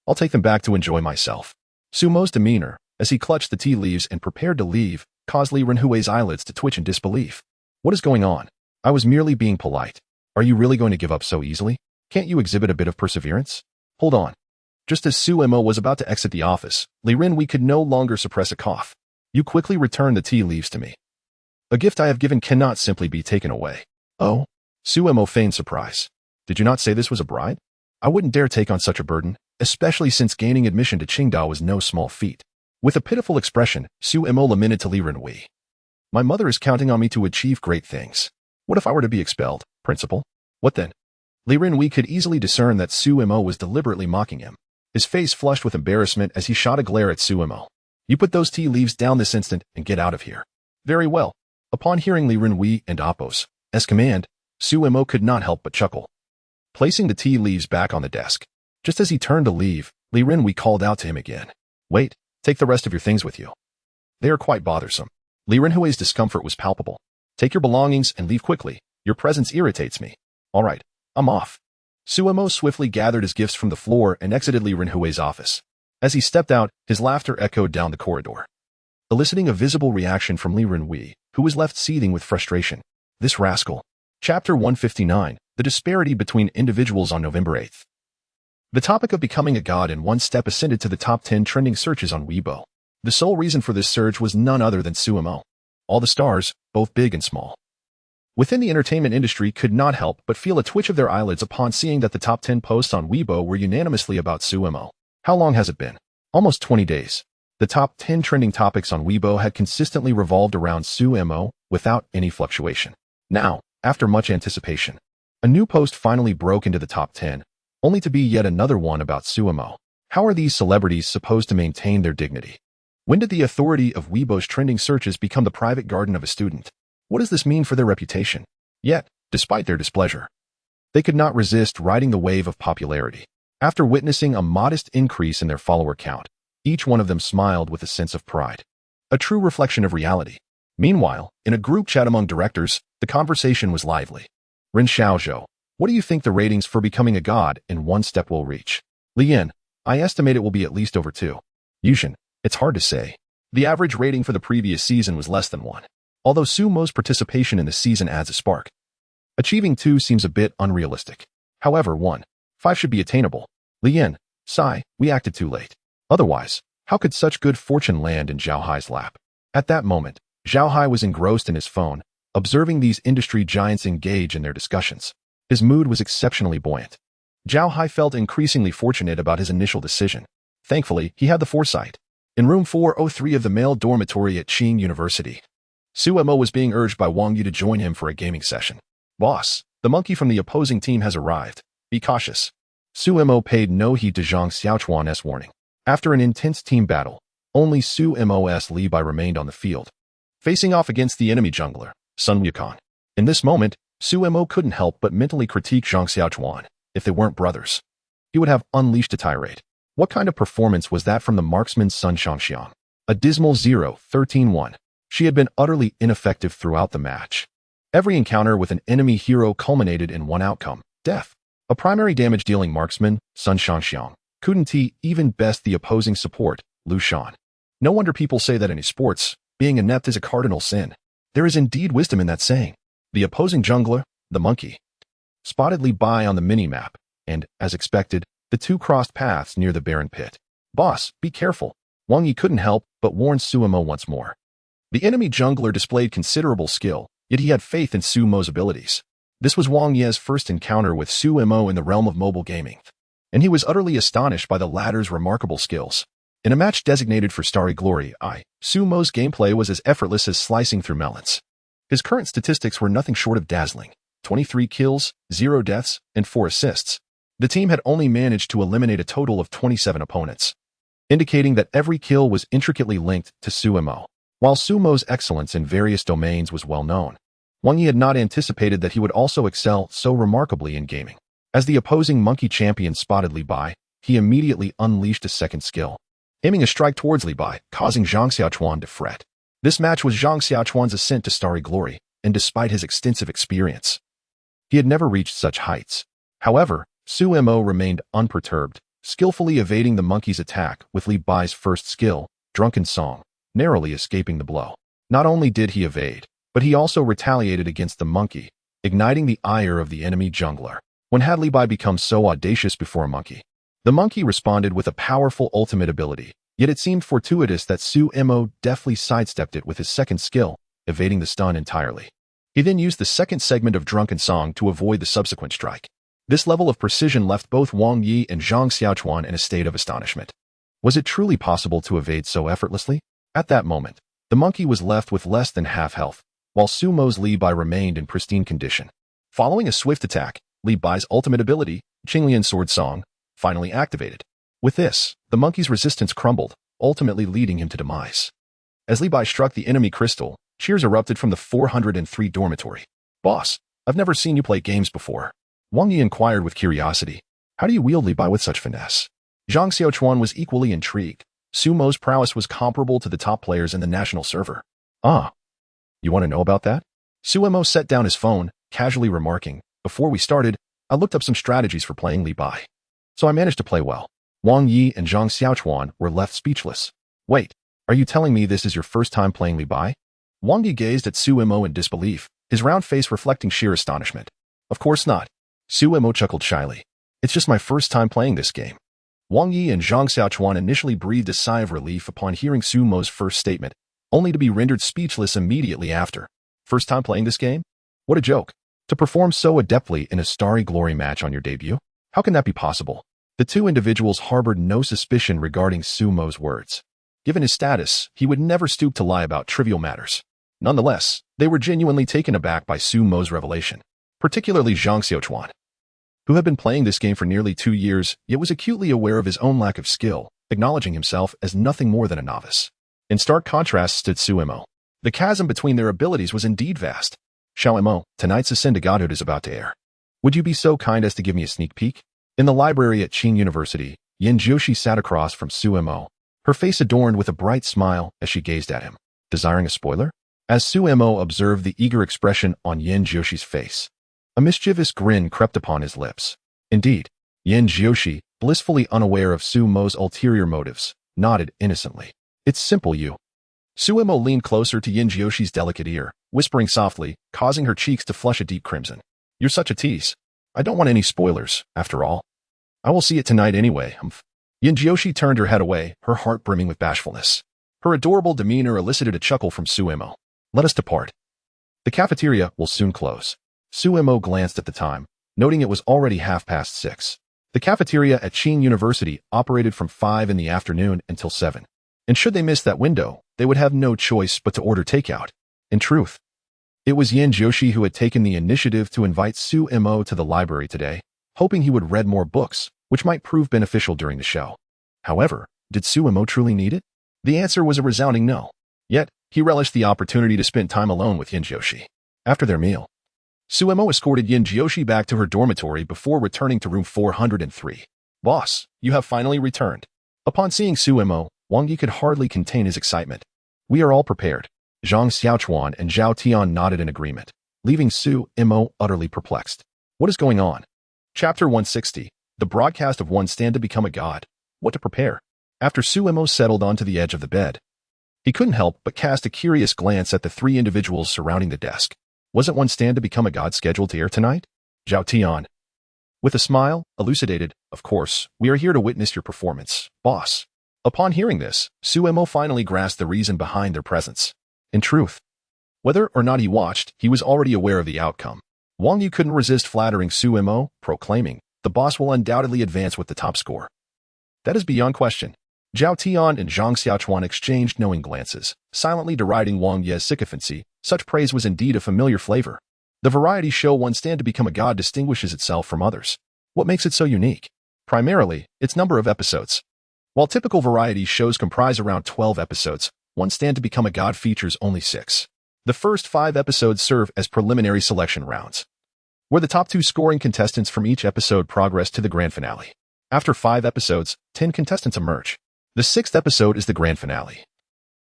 I'll take them back to enjoy myself. Sumo's demeanor, as he clutched the tea leaves and prepared to leave, caused Lee Renhui's eyelids to twitch in disbelief. What is going on? I was merely being polite. Are you really going to give up so easily? Can't you exhibit a bit of perseverance? Hold on. Just as Sumo was about to exit the office, Lee Renhui could no longer suppress a cough. You quickly return the tea leaves to me. A gift I have given cannot simply be taken away. Oh? Sumo feigned surprise. Did you not say this was a bribe? I wouldn't dare take on such a burden, especially since gaining admission to Qingdao was no small feat. With a pitiful expression, Su Mo lamented to Li Renwei. My mother is counting on me to achieve great things. What if I were to be expelled, principal? What then? Li Renwei could easily discern that Su Mo was deliberately mocking him. His face flushed with embarrassment as he shot a glare at Su Mo. You put those tea leaves down this instant and get out of here. Very well. Upon hearing Li Renwei and Appo's command, Su Mo could not help but chuckle. Placing the tea leaves back on the desk. Just as he turned to leave, Li Renwei called out to him again. Wait, take the rest of your things with you. They are quite bothersome. Li Renwei's discomfort was palpable. Take your belongings and leave quickly. Your presence irritates me. All right, I'm off. Su Mo swiftly gathered his gifts from the floor and exited Li Renwei's office. As he stepped out, his laughter echoed down the corridor, eliciting a visible reaction from Li Renwei, who was left seething with frustration. This rascal. Chapter 159, The Disparity Between Individuals on November 8th. The topic of becoming a god in one step ascended to the top 10 trending searches on Weibo. The sole reason for this surge was none other than Su Mo. All the stars, both big and small, within the entertainment industry could not help but feel a twitch of their eyelids upon seeing that the top 10 posts on Weibo were unanimously about Su Mo. How long has it been? Almost 20 days. The top 10 trending topics on Weibo had consistently revolved around Su Mo without any fluctuation. Now, after much anticipation, a new post finally broke into the top 10, only to be yet another one about Su Mo. How are these celebrities supposed to maintain their dignity? When did the authority of Weibo's trending searches become the private garden of a student? What does this mean for their reputation? Yet, despite their displeasure, they could not resist riding the wave of popularity. After witnessing a modest increase in their follower count, each one of them smiled with a sense of pride, a true reflection of reality. Meanwhile, in a group chat among directors, the conversation was lively. Ren Xiaozhou, what do you think the ratings for becoming a god in one step will reach? Lian, I estimate it will be at least over 2. Yushin, it's hard to say. The average rating for the previous season was less than 1. Although Su Mo's participation in the season adds a spark, achieving 2 seems a bit unrealistic. However, 1.5 should be attainable. Lian, sigh, we acted too late. Otherwise, how could such good fortune land in Zhao Hai's lap? At that moment, Zhao Hai was engrossed in his phone, observing these industry giants engage in their discussions. His mood was exceptionally buoyant. Zhao Hai felt increasingly fortunate about his initial decision. Thankfully, he had the foresight. In room 403 of the male dormitory at Qing University, Su Mo was being urged by Wang Yu to join him for a gaming session. Boss, the monkey from the opposing team has arrived. Be cautious. Su Mo paid no heed to Zhang Xiaochuan's warning. After an intense team battle, only Su Mo's Li Bai remained on the field, facing off against the enemy jungler, Sun Wukong. In this moment, Su Mo couldn't help but mentally critique Zhang Xiaochuan. If they weren't brothers, he would have unleashed a tirade. What kind of performance was that from the marksman Sun Shangxiang? A dismal 0-13-1. She had been utterly ineffective throughout the match. Every encounter with an enemy hero culminated in one outcome, death. A primary damage-dealing marksman, Sun Shangxiang, couldn't even best the opposing support, Lu Shan. No wonder people say that in sports, being inept is a cardinal sin. There is indeed wisdom in that saying. The opposing jungler, the monkey, spotted Li Bai on the mini-map, and, as expected, the two crossed paths near the barren pit. Boss, be careful. Wang Yi couldn't help but warn Su Mo once more. The enemy jungler displayed considerable skill, yet he had faith in Su Mo's abilities. This was Wang Yi's first encounter with Su Mo in the realm of mobile gaming, and he was utterly astonished by the latter's remarkable skills. In a match designated for Starry Glory, Su Mo's gameplay was as effortless as slicing through melons. His current statistics were nothing short of dazzling. 23 kills, 0 deaths, and 4 assists. The team had only managed to eliminate a total of 27 opponents, indicating that every kill was intricately linked to Su Mo. While Su Mo's excellence in various domains was well known, Wang Yi had not anticipated that he would also excel so remarkably in gaming. As the opposing monkey champion spotted Li Bai, he immediately unleashed a second skill, aiming a strike towards Li Bai, causing Zhang Xiaochuan to fret. This match was Zhang Xiaochuan's ascent to starry glory, and despite his extensive experience, he had never reached such heights. However, Su Mo remained unperturbed, skillfully evading the monkey's attack with Li Bai's first skill, Drunken Song, narrowly escaping the blow. Not only did he evade, but he also retaliated against the monkey, igniting the ire of the enemy jungler. When had Li Bai become so audacious before a monkey? The monkey responded with a powerful ultimate ability, yet it seemed fortuitous that Su Mo deftly sidestepped it with his second skill, evading the stun entirely. He then used the second segment of Drunken Song to avoid the subsequent strike. This level of precision left both Wang Yi and Zhang Xiaochuan in a state of astonishment. Was it truly possible to evade so effortlessly? At that moment, the monkey was left with less than half health, while Sumo's Li Bai remained in pristine condition. Following a swift attack, Li Bai's ultimate ability, Qinglian Sword Song, finally activated. With this, the monkey's resistance crumbled, ultimately leading him to demise. As Li Bai struck the enemy crystal, cheers erupted from the 403 dormitory. "Boss, I've never seen you play games before." Wang Yi inquired with curiosity. "How do you wield Li Bai with such finesse?" Zhang Xiaochuan was equally intrigued. Sumo's prowess was comparable to the top players in the national server. "Ah, you want to know about that?" Sumo set down his phone, casually remarking, "Before we started, I looked up some strategies for playing Li Bai. So I managed to play well." Wang Yi and Zhang Xiaochuan were left speechless. "Wait, are you telling me this is your first time playing Li Bai?" Wang Yi gazed at Sumo in disbelief, his round face reflecting sheer astonishment. "Of course not." Sumo chuckled shyly. "It's just my first time playing this game." Wang Yi and Zhang Xiaochuan initially breathed a sigh of relief upon hearing Sumo's first statement, only to be rendered speechless immediately after. "First time playing this game? What a joke. To perform so adeptly in a Starry Glory match on your debut? How can that be possible?" The two individuals harbored no suspicion regarding Sumo's words. Given his status, he would never stoop to lie about trivial matters. Nonetheless, they were genuinely taken aback by Sumo's revelation, particularly Zhang Xiaochuan, who had been playing this game for nearly 2 years, yet was acutely aware of his own lack of skill, acknowledging himself as nothing more than a novice. In stark contrast stood Sumo. The chasm between their abilities was indeed vast. "Xiaomo, tonight's Ascend to Godhood is about to air. Would you be so kind as to give me a sneak peek?" In the library at Qin University, Yin Jiushi sat across from Sumo, her face adorned with a bright smile as she gazed at him. Desiring a spoiler? As Sumo observed the eager expression on Yin Jiushi's face, a mischievous grin crept upon his lips. Indeed, Yin Jiushi, blissfully unaware of Sumo's ulterior motives, nodded innocently. "It's simple, you." Sumo leaned closer to Yin Jiushi's delicate ear, whispering softly, causing her cheeks to flush a deep crimson. "You're such a tease. I don't want any spoilers, after all. I will see it tonight anyway, humph." Yin Jiushi turned her head away, her heart brimming with bashfulness. Her adorable demeanor elicited a chuckle from Sumo. "Let us depart. The cafeteria will soon close." Sumo glanced at the time, noting it was already 6:30. The cafeteria at Qin University operated from 5 in the afternoon until 7. And should they miss that window, they would have no choice but to order takeout. In truth, it was Yin Jiushi who had taken the initiative to invite Sumo to the library today, hoping he would read more books, which might prove beneficial during the show. However, did Sumo truly need it? The answer was a resounding no. Yet, he relished the opportunity to spend time alone with Yin Jiushi. After their meal, Sumo escorted Yin Jiushi back to her dormitory before returning to room 403. "Boss, you have finally returned." Upon seeing Sumo, Wang Yi could hardly contain his excitement. "We are all prepared." Zhang Xiaochuan and Zhao Tian nodded in agreement, leaving Sumo utterly perplexed. What is going on? Chapter 160, The Broadcast of One Stand to Become a God. What to prepare? After Sumo settled onto the edge of the bed, he couldn't help but cast a curious glance at the three individuals surrounding the desk. Wasn't One Stand to Become a God scheduled to air tonight? Zhao Tian, with a smile, elucidated, "Of course, we are here to witness your performance, boss." Upon hearing this, Sumo finally grasped the reason behind their presence. In truth, whether or not he watched, he was already aware of the outcome. Wang Yu couldn't resist flattering Sumo, proclaiming, "The boss will undoubtedly advance with the top score." That is beyond question. Zhao Tian and Zhang Xiaochuan exchanged knowing glances, silently deriding Wang Ye's sycophancy. Such praise was indeed a familiar flavor. The variety show One Stand to Become a God distinguishes itself from others. What makes it so unique? Primarily, its number of episodes. While typical variety shows comprise around 12 episodes, One Stand to Become a God features only 6. The first 5 episodes serve as preliminary selection rounds, where the top 2 scoring contestants from each episode progress to the grand finale. After 5 episodes, 10 contestants emerge. The 6th episode is the grand finale,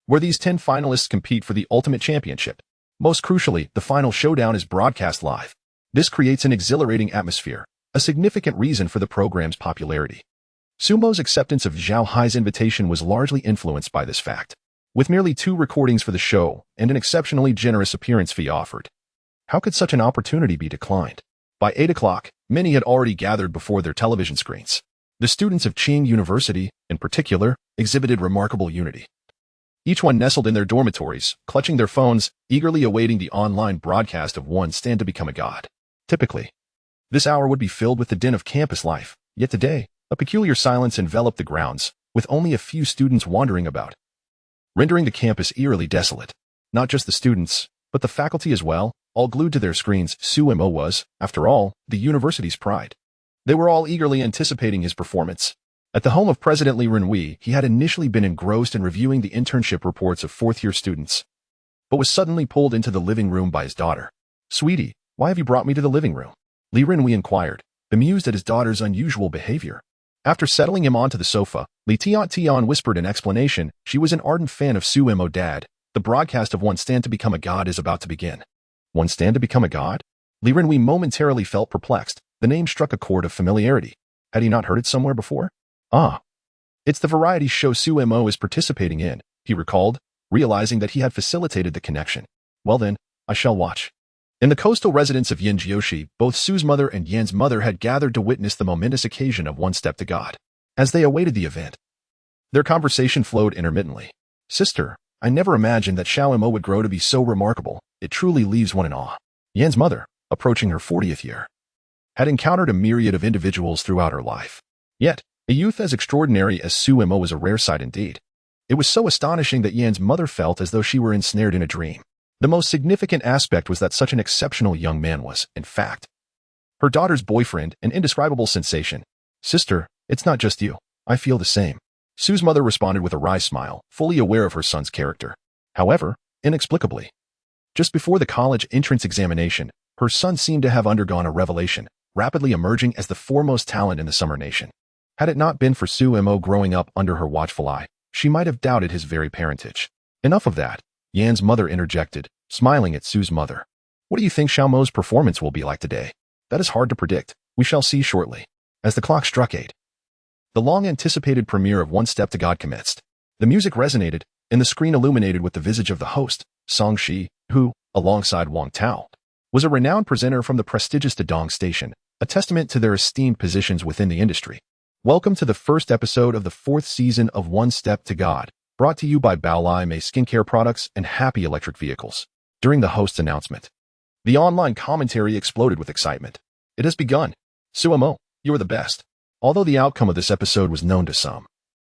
where these 10 finalists compete for the ultimate championship. Most crucially, the final showdown is broadcast live. This creates an exhilarating atmosphere, a significant reason for the program's popularity. Sumo's acceptance of Zhao Hai's invitation was largely influenced by this fact, with merely 2 recordings for the show and an exceptionally generous appearance fee offered. How could such an opportunity be declined? By 8 o'clock, many had already gathered before their television screens. The students of Qin University, in particular, exhibited remarkable unity. Each one nestled in their dormitories, clutching their phones, eagerly awaiting the online broadcast of One Stand to Become a God. Typically, This hour would be filled with the din of campus life, yet today, a peculiar silence enveloped the grounds, with only a few students wandering about, rendering the campus eerily desolate. Not just the students, but the faculty as well, all glued to their screens. Sumo was, after all, the university's pride. They were all eagerly anticipating his performance. At the home of President Li Renwei, he had initially been engrossed in reviewing the internship reports of fourth-year students, but was suddenly pulled into the living room by his daughter. "Sweetie, why have you brought me to the living room?" Li Renwei inquired, bemused at his daughter's unusual behavior. After settling him onto the sofa, Li Tian whispered in explanation she was an ardent fan of Sumo Dad. The broadcast of One Stand to Become a God is about to begin. One Stand to Become a God? Li Renwei momentarily felt perplexed. The name struck a chord of familiarity. Had he not heard it somewhere before? Ah. It's the variety show Sumo is participating in, he recalled, realizing that he had facilitated the connection. Well then, I shall watch. In the coastal residence of Yinjioshi, both Su's mother and Yan's mother had gathered to witness the momentous occasion of One Step to God. As they awaited the event, their conversation flowed intermittently. "Sister, I never imagined that Xiaomo would grow to be so remarkable. It truly leaves one in awe." Yan's mother, approaching her 40th year, had encountered a myriad of individuals throughout her life. Yet, a youth as extraordinary as Sumo was a rare sight indeed. It was so astonishing that Yan's mother felt as though she were ensnared in a dream. The most significant aspect was that such an exceptional young man was, in fact, her daughter's boyfriend, an indescribable sensation. "Sister, it's not just you. I feel the same." Su's mother responded with a wry smile, fully aware of her son's character. However, inexplicably, just before the college entrance examination, her son seemed to have undergone a revelation, rapidly emerging as the foremost talent in the Summer Nation. Had it not been for Sumo growing up under her watchful eye, she might have doubted his very parentage. Enough of that, Yan's mother interjected, smiling at Su's mother. "What do you think Xiaomo's performance will be like today?" "That is hard to predict. We shall see shortly." As the clock struck 8, the long-anticipated premiere of One Step to God commenced. The music resonated, and the screen illuminated with the visage of the host, Song Shi, who, alongside Wang Tao, was a renowned presenter from the prestigious Dadong station, a testament to their esteemed positions within the industry. Welcome to the first episode of the 4th season of One Step to God, brought to you by Baolai Mei Skincare Products and Happy Electric Vehicles. During the host's announcement, the online commentary exploded with excitement. "It has begun. Sumo, you are the best." Although the outcome of this episode was known to some,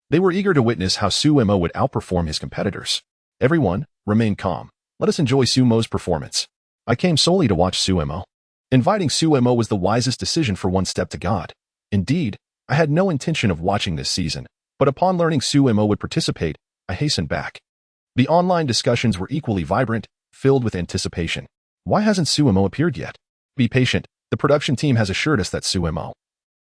they were eager to witness how Sumo would outperform his competitors. "Everyone, remain calm. Let us enjoy Sumo's performance. I came solely to watch Sumo." Inviting Sumo was the wisest decision for One Step to God. Indeed, I had no intention of watching this season, but upon learning Sumo would participate, I hastened back. The online discussions were equally vibrant, filled with anticipation. "Why hasn't Sumo appeared yet?" "Be patient. The production team has assured us that Sumo,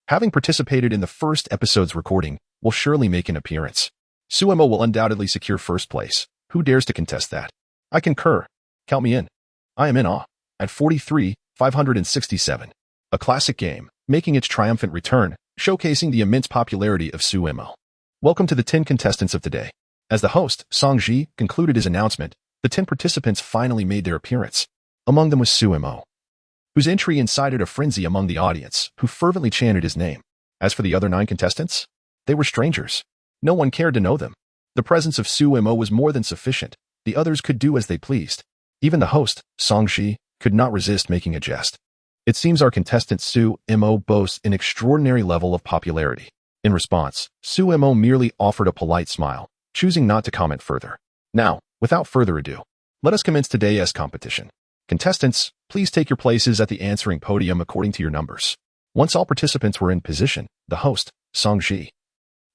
having participated in the first episode's recording, will surely make an appearance. Sumo will undoubtedly secure first place. Who dares to contest that?" "I concur. Count me in." I am in awe. At 43,567, a classic game, making its triumphant return, showcasing the immense popularity of Sumo. Welcome to the 10 contestants of today. As the host, Song Ji, concluded his announcement, the 10 participants finally made their appearance. Among them was Sumo, whose entry incited a frenzy among the audience, who fervently chanted his name. As for the other 9 contestants, they were strangers. No one cared to know them. The presence of Sumo was more than sufficient. The others could do as they pleased. Even the host, Song Ji, could not resist making a jest. "It seems our contestant Sumo boasts an extraordinary level of popularity." In response, Sumo merely offered a polite smile, choosing not to comment further. Now, without further ado, let us commence today's competition. Contestants, please take your places at the answering podium according to your numbers. Once all participants were in position, the host, Song Ji,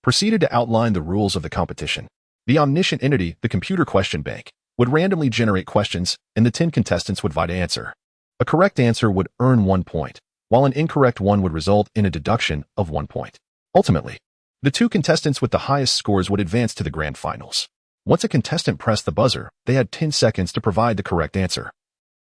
proceeded to outline the rules of the competition. The omniscient entity, the computer question bank, would randomly generate questions, and the 10 contestants would vie to answer. A correct answer would earn 1 point, while an incorrect one would result in a deduction of 1 point. Ultimately, the 2 contestants with the highest scores would advance to the grand finals. Once a contestant pressed the buzzer, they had 10 seconds to provide the correct answer.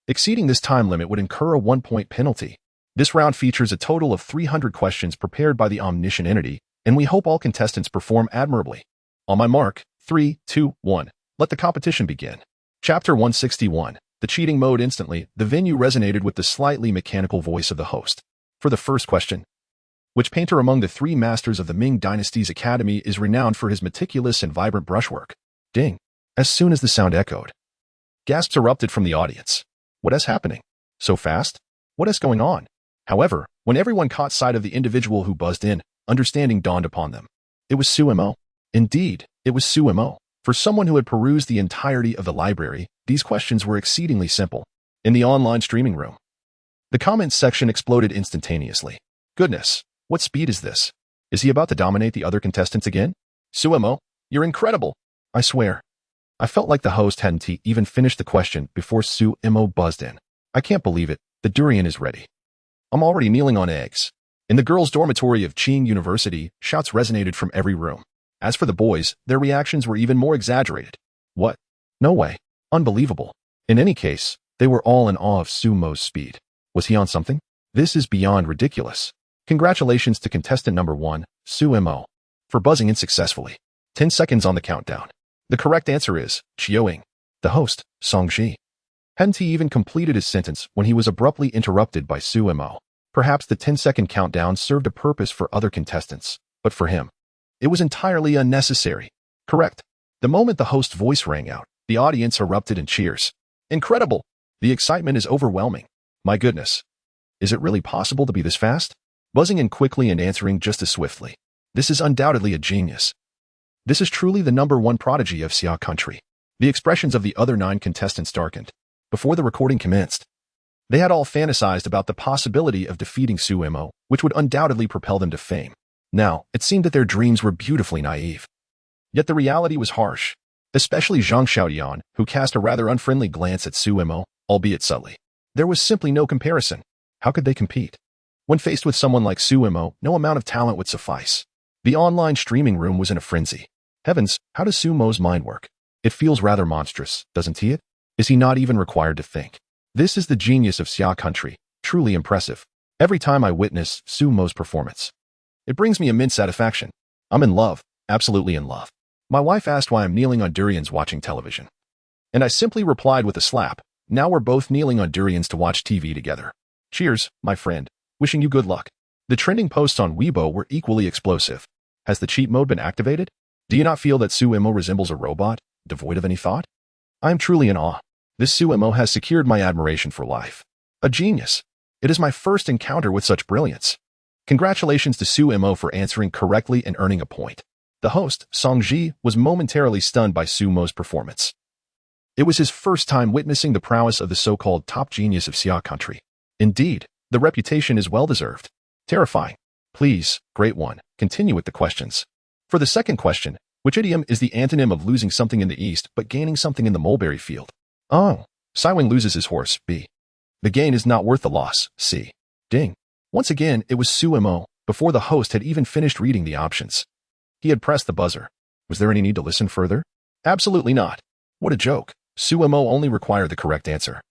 Exceeding this time limit would incur a 1-point penalty. This round features a total of 300 questions prepared by the omniscient entity, and we hope all contestants perform admirably. On my mark, 3, 2, 1, let the competition begin. Chapter 161, the cheating mode. Instantly, the venue resonated with the slightly mechanical voice of the host. For the first question, which painter among the 3 masters of the Ming Dynasty's academy is renowned for his meticulous and vibrant brushwork? Ding. As soon as the sound echoed, gasps erupted from the audience. What is happening? So fast? What is going on? However, when everyone caught sight of the individual who buzzed in, understanding dawned upon them. It was Sumo. Indeed, it was Sumo. For someone who had perused the entirety of the library, these questions were exceedingly simple. In the online streaming room, the comments section exploded instantaneously. Goodness, what speed is this? Is he about to dominate the other contestants again? Sumo, you're incredible. I swear. I felt like the host hadn't even finished the question before Sumo buzzed in. I can't believe it. The durian is ready. I'm already kneeling on eggs. In the girls' dormitory of Qing University, shouts resonated from every room. As for the boys, their reactions were even more exaggerated. What? No way. Unbelievable. In any case, they were all in awe of Sumo's speed. Was he on something? This is beyond ridiculous. Congratulations to contestant number 1, Sumo, for buzzing in successfully. 10 seconds on the countdown. The correct answer is Chioing. The host, Songji, hadn't he even completed his sentence when he was abruptly interrupted by Sumo. Perhaps the 10-second countdown served a purpose for other contestants, but for him, it was entirely unnecessary. Correct. The moment the host's voice rang out, the audience erupted in cheers. Incredible! The excitement is overwhelming. My goodness. Is it really possible to be this fast? Buzzing in quickly and answering just as swiftly. This is undoubtedly a genius. This is truly the #1 prodigy of Xia country. The expressions of the other 9 contestants darkened. Before the recording commenced, they had all fantasized about the possibility of defeating Sumo, which would undoubtedly propel them to fame. Now, it seemed that their dreams were beautifully naive. Yet the reality was harsh, especially Zhang Xiaoyan, who cast a rather unfriendly glance at Sumo, albeit subtly. There was simply no comparison. How could they compete? When faced with someone like Sumo, no amount of talent would suffice. The online streaming room was in a frenzy. Heavens, how does Sumo's mind work? It feels rather monstrous, doesn't it? Is he not even required to think? This is the genius of Xia country, truly impressive. Every time I witness Sumo's performance, it brings me immense satisfaction. I'm in love, absolutely in love. My wife asked why I'm kneeling on durians watching television. And I simply replied with a slap. Now we're both kneeling on durians to watch TV together. Cheers, my friend. Wishing you good luck. The trending posts on Weibo were equally explosive. Has the cheat mode been activated? Do you not feel that Sumo resembles a robot, devoid of any thought? I am truly in awe. This Sumo has secured my admiration for life. A genius. It is my first encounter with such brilliance. Congratulations to Sumo for answering correctly and earning a point. The host, Songji, was momentarily stunned by Sumo's performance. It was his first time witnessing the prowess of the so-called top genius of Xia country. Indeed, the reputation is well-deserved. Terrifying. Please, great one, continue with the questions. For the second question, which idiom is the antonym of losing something in the east but gaining something in the mulberry field? Oh, Siwing loses his horse, B. The gain is not worth the loss, C. Ding. Once again, it was Sumo, before the host had even finished reading the options. He had pressed the buzzer. Was there any need to listen further? Absolutely not. What a joke. Sumo only required the correct answer.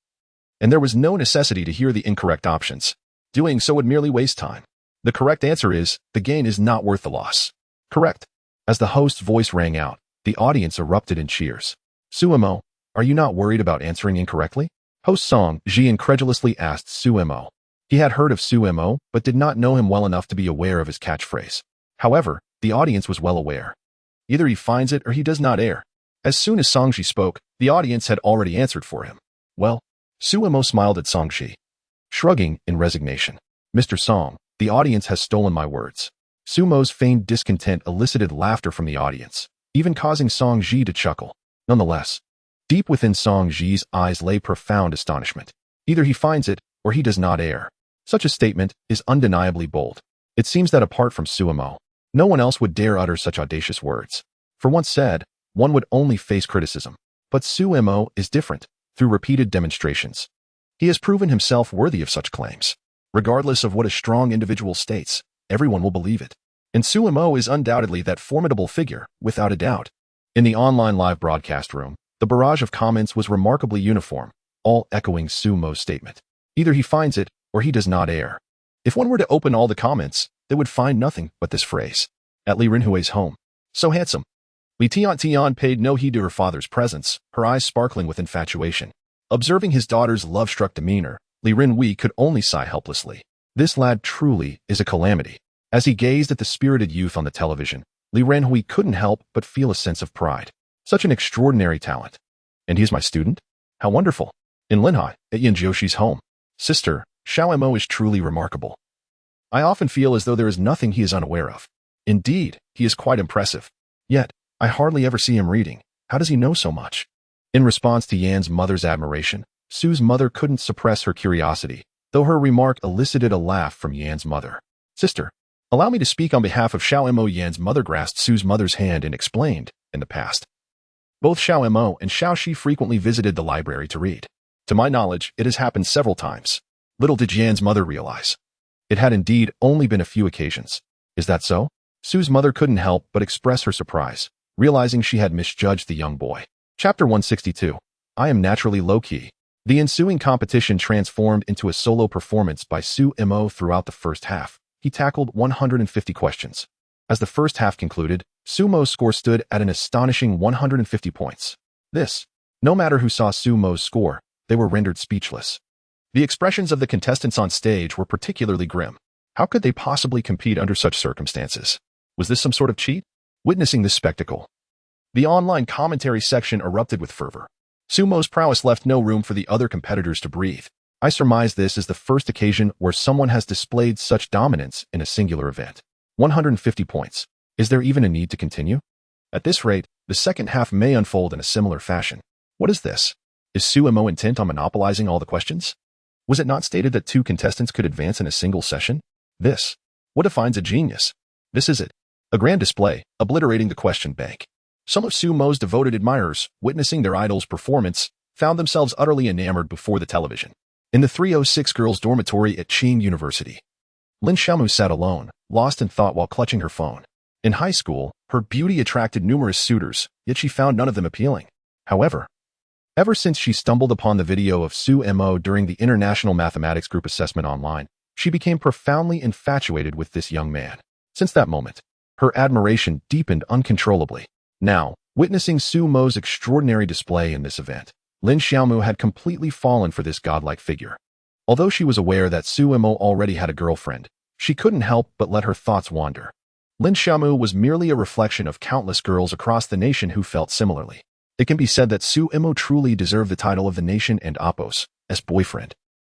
And there was no necessity to hear the incorrect options. Doing so would merely waste time. The correct answer is, the gain is not worth the loss. Correct. As the host's voice rang out, the audience erupted in cheers. Sumo, are you not worried about answering incorrectly? Host Song Ji incredulously asked Sumo. He had heard of Sumo, but did not know him well enough to be aware of his catchphrase. However, the audience was well aware. Either he finds it or he does not air. As soon as Songji spoke, the audience had already answered for him. Well, Sumo smiled at Songji, shrugging in resignation. Mr. Song, the audience has stolen my words. Sumo's feigned discontent elicited laughter from the audience, even causing Songji to chuckle. Nonetheless, deep within Songji's eyes lay profound astonishment. Either he finds it or he does not air. Such a statement is undeniably bold. It seems that apart from Sumo, no one else would dare utter such audacious words. For once said, one would only face criticism. But Sumo is different. Through repeated demonstrations, he has proven himself worthy of such claims. Regardless of what a strong individual states, everyone will believe it. And Sumo is undoubtedly that formidable figure, without a doubt. In the online live broadcast room, the barrage of comments was remarkably uniform, all echoing Sumo's statement. Either he finds it, or he does not air. If one were to open all the comments, they would find nothing but this phrase. At Li Rinhui's home. So handsome. Li Tian paid no heed to her father's presence, her eyes sparkling with infatuation. Observing his daughter's love-struck demeanor, Li Rinhui could only sigh helplessly. This lad truly is a calamity. As he gazed at the spirited youth on the television, Li Rinhui couldn't help but feel a sense of pride. Such an extraordinary talent. And he is my student? How wonderful. In Linhai, at Yin Jioshi's home. Sister, Xiao Mo is truly remarkable. I often feel as though there is nothing he is unaware of. Indeed, he is quite impressive. Yet, I hardly ever see him reading. How does he know so much? In response to Yan's mother's admiration, Su's mother couldn't suppress her curiosity, though her remark elicited a laugh from Yan's mother. Sister, allow me to speak on behalf of Xiao Mo. Yan's mother grasped Su's mother's hand and explained, in the past. Both Xiao Mo and Xiao Shi frequently visited the library to read. To my knowledge, it has happened several times. Little did Yan's mother realize. It had indeed only been a few occasions. Is that so? Su's mother couldn't help but express her surprise, realizing she had misjudged the young boy. Chapter 162. I am naturally low-key. The ensuing competition transformed into a solo performance by Su Mo. Throughout the first half, he tackled 150 questions. As the first half concluded, Su Mo's score stood at an astonishing 150 points. No matter who saw Su Mo's score, they were rendered speechless. The expressions of the contestants on stage were particularly grim. How could they possibly compete under such circumstances? Was this some sort of cheat? Witnessing this spectacle, the online commentary section erupted with fervor. Su Mo's prowess left no room for the other competitors to breathe. I surmise this is the first occasion where someone has displayed such dominance in a singular event. 150 points. Is there even a need to continue? At this rate, the second half may unfold in a similar fashion. What is this? Is Su Mo intent on monopolizing all the questions? Was it not stated that 2 contestants could advance in a single session? What defines a genius? This is it. A grand display, obliterating the question bank. Some of Su Mo's devoted admirers, witnessing their idol's performance, found themselves utterly enamored before the television. In the 306 girls' dormitory at Qing University, Lin Xiaomu sat alone, lost in thought while clutching her phone. In high school, her beauty attracted numerous suitors, yet she found none of them appealing. However, ever since she stumbled upon the video of Su Mo during the International Mathematics Group assessment online, she became profoundly infatuated with this young man. Since that moment, her admiration deepened uncontrollably. Now, witnessing Su Mo's extraordinary display in this event, Lin Xiaomu had completely fallen for this godlike figure. Although she was aware that Su Mo already had a girlfriend, she couldn't help but let her thoughts wander. Lin Xiaomu was merely a reflection of countless girls across the nation who felt similarly. It can be said that Su Mo truly deserved the title of the nation and Apos as boyfriend.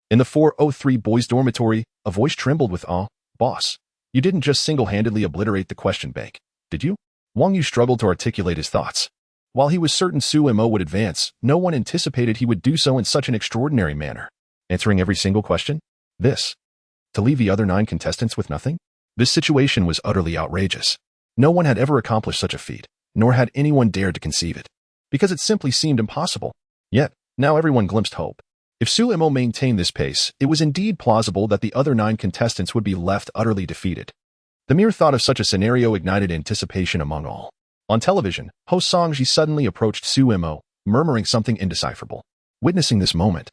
In the 403 boys' dormitory, a voice trembled with awe. Boss, you didn't just single-handedly obliterate the question bank, did you? Wang Yu struggled to articulate his thoughts. While he was certain Su Mo would advance, no one anticipated he would do so in such an extraordinary manner. Answering every single question? To leave the other 9 contestants with nothing? This situation was utterly outrageous. No one had ever accomplished such a feat, nor had anyone dared to conceive it, because it simply seemed impossible. Yet, now everyone glimpsed hope. If Su Mo maintained this pace, it was indeed plausible that the other 9 contestants would be left utterly defeated. The mere thought of such a scenario ignited anticipation among all. On television, host Song Ji suddenly approached Su Mo, murmuring something indecipherable. Witnessing this moment,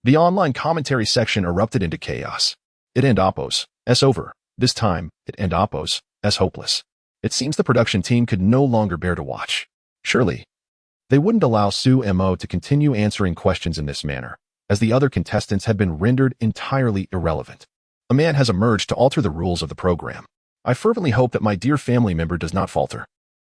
the online commentary section erupted into chaos. It end Apos, S over. This time, it end Apos, S hopeless. It seems the production team could no longer bear to watch. Surely, they wouldn't allow Su Mo to continue answering questions in this manner, as the other contestants had been rendered entirely irrelevant. A man has emerged to alter the rules of the program. I fervently hope that my dear family member does not falter.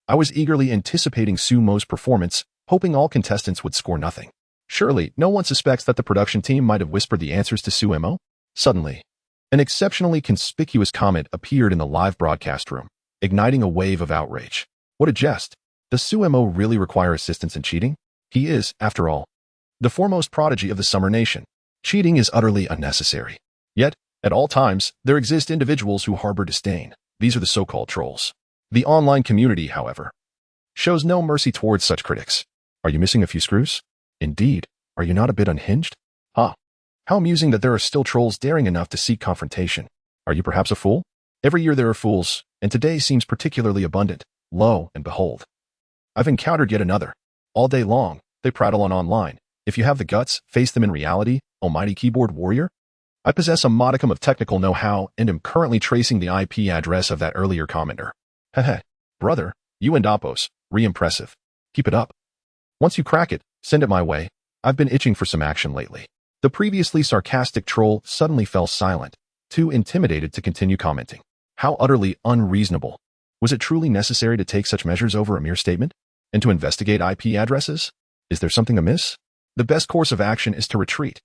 I was eagerly anticipating Su Mo's performance, hoping all contestants would score nothing. Surely, no one suspects that the production team might have whispered the answers to Su Mo? Suddenly, an exceptionally conspicuous comment appeared in the live broadcast room, igniting a wave of outrage. What a jest! Does Su Mo really require assistance in cheating? He is, after all, the foremost prodigy of the Summer Nation. Cheating is utterly unnecessary. Yet, at all times, there exist individuals who harbor disdain. These are the so-called trolls. The online community, however, shows no mercy towards such critics. Are you missing a few screws? Indeed, are you not a bit unhinged? How amusing that there are still trolls daring enough to seek confrontation. Are you perhaps a fool? Every year there are fools, and today seems particularly abundant. Lo and behold, I've encountered yet another. All day long, they prattle on online. If you have the guts, face them in reality, almighty keyboard warrior. I possess a modicum of technical know-how and am currently tracing the IP address of that earlier commenter. Heh, brother, you and Apos, impressive. Keep it up. Once you crack it, send it my way. I've been itching for some action lately. The previously sarcastic troll suddenly fell silent, too intimidated to continue commenting. How utterly unreasonable. Was it truly necessary to take such measures over a mere statement? And to investigate IP addresses? Is there something amiss? The best course of action is to retreat.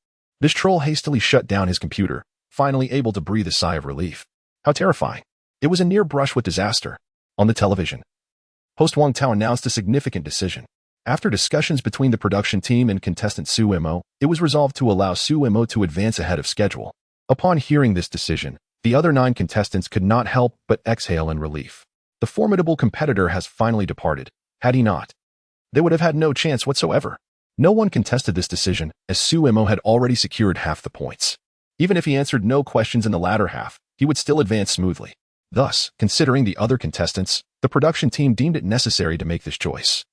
This troll hastily shut down his computer, finally able to breathe a sigh of relief. How terrifying. It was a near brush with disaster. On the television, host Wang Tao announced a significant decision. After discussions between the production team and contestant Su Mo, it was resolved to allow Su Mo to advance ahead of schedule. Upon hearing this decision, the other 9 contestants could not help but exhale in relief. The formidable competitor has finally departed. Had he not, they would have had no chance whatsoever. No one contested this decision, as Su Mo had already secured half the points. Even if he answered no questions in the latter half, he would still advance smoothly. Thus, considering the other contestants, the production team deemed it necessary to make this choice.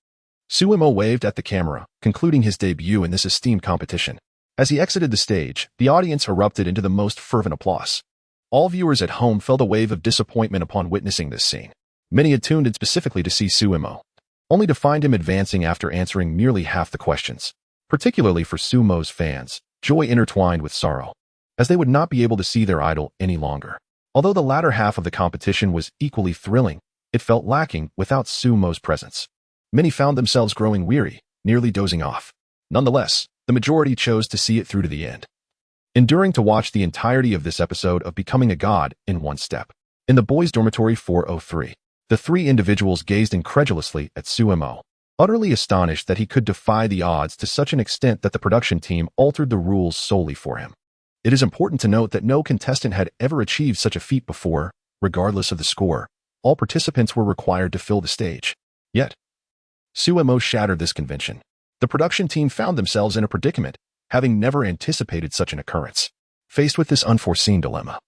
Su Mo waved at the camera, concluding his debut in this esteemed competition. As he exited the stage, the audience erupted into the most fervent applause. All viewers at home felt a wave of disappointment upon witnessing this scene. Many had tuned in specifically to see Su Mo, only to find him advancing after answering merely half the questions. Particularly for Su Mo's fans, joy intertwined with sorrow, as they would not be able to see their idol any longer. Although the latter half of the competition was equally thrilling, it felt lacking without Su Mo's presence. Many found themselves growing weary, nearly dozing off. Nonetheless, the majority chose to see it through to the end, enduring to watch the entirety of this episode of Becoming a God in one step. In the boys' dormitory 403, the 3 individuals gazed incredulously at Su Mo, utterly astonished that he could defy the odds to such an extent that the production team altered the rules solely for him. It is important to note that no contestant had ever achieved such a feat before. Regardless of the score, all participants were required to fill the stage. Yet, Su Mo shattered this convention. The production team found themselves in a predicament, having never anticipated such an occurrence. Faced with this unforeseen dilemma,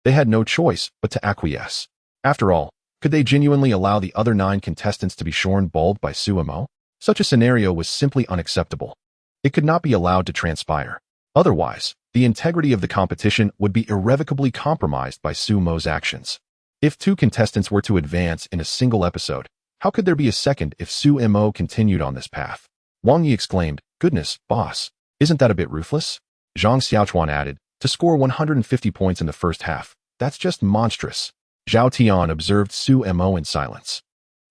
they had no choice but to acquiesce. After all, could they genuinely allow the other 9 contestants to be shorn bald by Su Mo? Such a scenario was simply unacceptable. It could not be allowed to transpire. Otherwise, the integrity of the competition would be irrevocably compromised by Su Mo's actions. If 2 contestants were to advance in a single episode, how could there be a second if Su Mo continued on this path? Wang Yi exclaimed, "Goodness, boss, isn't that a bit ruthless?" Zhang Xiaochuan added, "To score 150 points in the first half, that's just monstrous." Zhao Tian observed Su Mo in silence,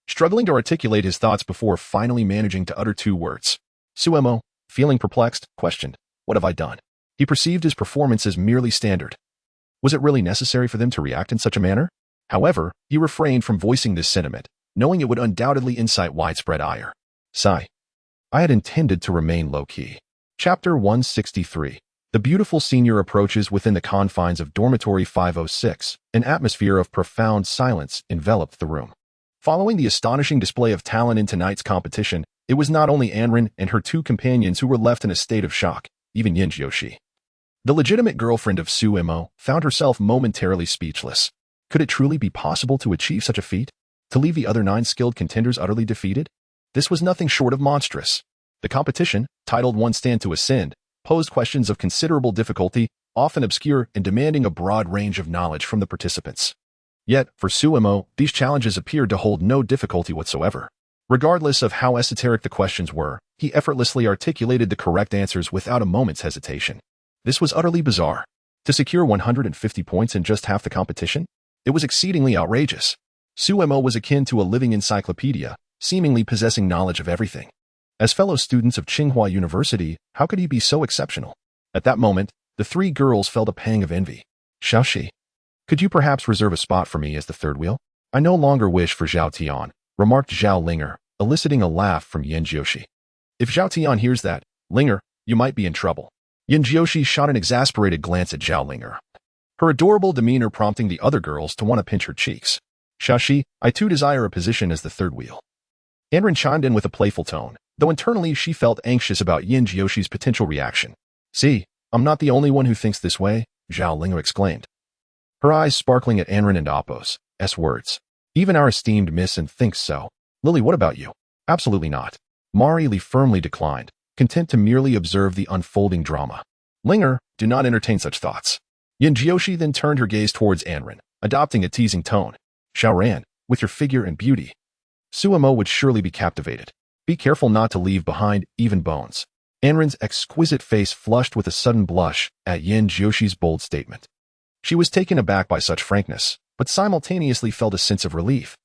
struggling to articulate his thoughts before finally managing to utter 2 words. Su Mo, feeling perplexed, questioned, "What have I done?" He perceived his performance as merely standard. Was it really necessary for them to react in such a manner? However, he refrained from voicing this sentiment, knowing it would undoubtedly incite widespread ire. Sigh. I had intended to remain low-key. Chapter 163. The beautiful senior approaches within the confines of dormitory 506. An atmosphere of profound silence enveloped the room. Following the astonishing display of talent in tonight's competition, it was not only Anrin and her 2 companions who were left in a state of shock, even Yin Jiushi, the legitimate girlfriend of Su Mo, found herself momentarily speechless. Could it truly be possible to achieve such a feat? To leave the other 9 skilled contenders utterly defeated? This was nothing short of monstrous. The competition, titled One Stand to Ascend, posed questions of considerable difficulty, often obscure and demanding a broad range of knowledge from the participants. Yet, for Su Mo, these challenges appeared to hold no difficulty whatsoever. Regardless of how esoteric the questions were, he effortlessly articulated the correct answers without a moment's hesitation. This was utterly bizarre. To secure 150 points in just half the competition? It was exceedingly outrageous. Su Mo was akin to a living encyclopedia, seemingly possessing knowledge of everything. As fellow students of Tsinghua University, how could he be so exceptional? At that moment, the 3 girls felt a pang of envy. Xiaoxi, could you perhaps reserve a spot for me as the 3rd wheel? I no longer wish for Zhao Tian, remarked Zhao Linger, eliciting a laugh from Yin Jiushi. If Zhao Tian hears that, Linger, you might be in trouble. Yin Jiushi shot an exasperated glance at Zhao Linger, her adorable demeanor prompting the other girls to want to pinch her cheeks. Xiaoxi, I too desire a position as the 3rd wheel. Anrin chimed in with a playful tone, though internally she felt anxious about Yin Jiushi's potential reaction. See, I'm not the only one who thinks this way, Zhao Linger exclaimed, her eyes sparkling at Anrin and Appo's words. Even our esteemed Miss and thinks so. Lily, what about you? Absolutely not. Mari Li firmly declined, content to merely observe the unfolding drama. Linger, do not entertain such thoughts. Yin Jiushi then turned her gaze towards Anrin, adopting a teasing tone. Xiaoran, with your figure and beauty, Su Mo would surely be captivated. Be careful not to leave behind even bones. Anrin's exquisite face flushed with a sudden blush at Yin Jiushi's bold statement. She was taken aback by such frankness, but simultaneously felt a sense of relief.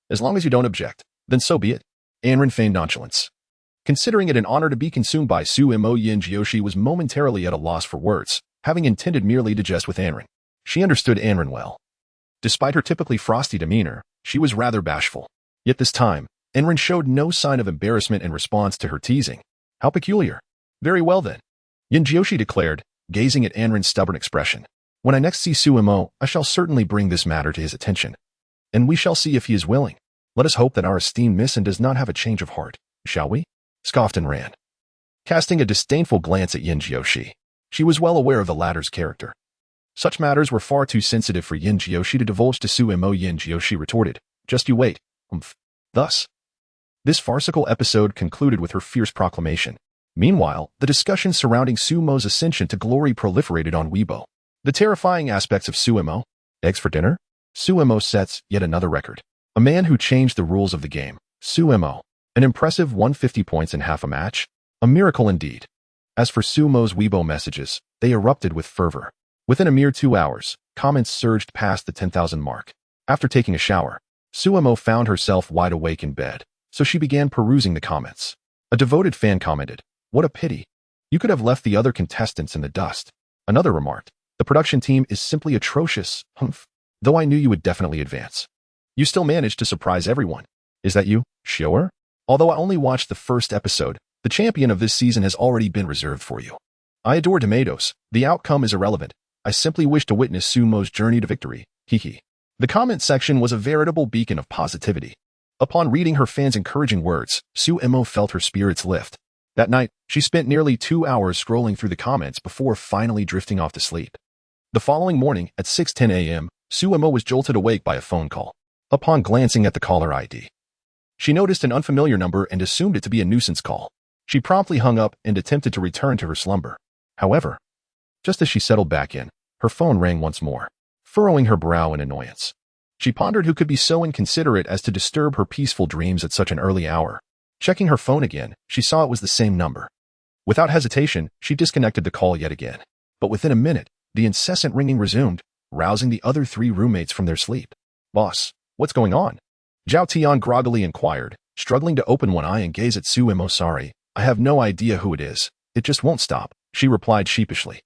As long as you don't object, then so be it. Anrin feigned nonchalance. Considering it an honor to be consumed by Sumo, Yin Jiyoshi was momentarily at a loss for words, having intended merely to jest with Anrin. She understood Anrin well. Despite her typically frosty demeanor, she was rather bashful. Yet this time, Anrin showed no sign of embarrassment in response to her teasing. How peculiar. Very well then, Yin Jiyoshi declared, gazing at Anrin's stubborn expression. When I next see Sumo, I shall certainly bring this matter to his attention. And we shall see if he is willing. Let us hope that our esteemed Missin does not have a change of heart, shall we? Scoffed and ran. Casting a disdainful glance at Yin Jiyoshi, she was well aware of the latter's character. Such matters were far too sensitive for Yin Jiyoshi to divulge to Sumo. Yin Jiyoshi retorted, just you wait, Thus, this farcical episode concluded with her fierce proclamation. Meanwhile, the discussion surrounding Sumo's ascension to glory proliferated on Weibo. The terrifying aspects of Sumo. Eggs for dinner? Sumo sets yet another record. A man who changed the rules of the game. Sumo. An impressive 150 points in half a match. A miracle indeed. As for Sumo's Weibo messages, they erupted with fervor. Within a mere 2 hours, comments surged past the 10,000 mark. After taking a shower, Sumo found herself wide awake in bed, so she began perusing the comments. A devoted fan commented, "What a pity. You could have left the other contestants in the dust." Another remarked, "The production team is simply atrocious, though I knew you would definitely advance. You still managed to surprise everyone. Is that you, Shower? Although I only watched the first episode, the champion of this season has already been reserved for you. I adore tomatoes. The outcome is irrelevant. I simply wish to witness Sumo's journey to victory. Hee. The comment section was a veritable beacon of positivity. Upon reading her fans' encouraging words, Sumo felt her spirits lift. That night, she spent nearly 2 hours scrolling through the comments before finally drifting off to sleep. The following morning, at 6:10 a.m., Sumo was jolted awake by a phone call. Upon glancing at the caller ID, she noticed an unfamiliar number and assumed it to be a nuisance call. She promptly hung up and attempted to return to her slumber. However, just as she settled back in, her phone rang once more, furrowing her brow in annoyance. She pondered who could be so inconsiderate as to disturb her peaceful dreams at such an early hour. Checking her phone again, she saw it was the same number. Without hesitation, she disconnected the call yet again. But within a minute, the incessant ringing resumed, rousing the other 3 roommates from their sleep. "Boss, what's going on?" Zhao Tian groggily inquired, struggling to open one eye and gaze at Sumo. "Sorry, I have no idea who it is. It just won't stop," she replied sheepishly.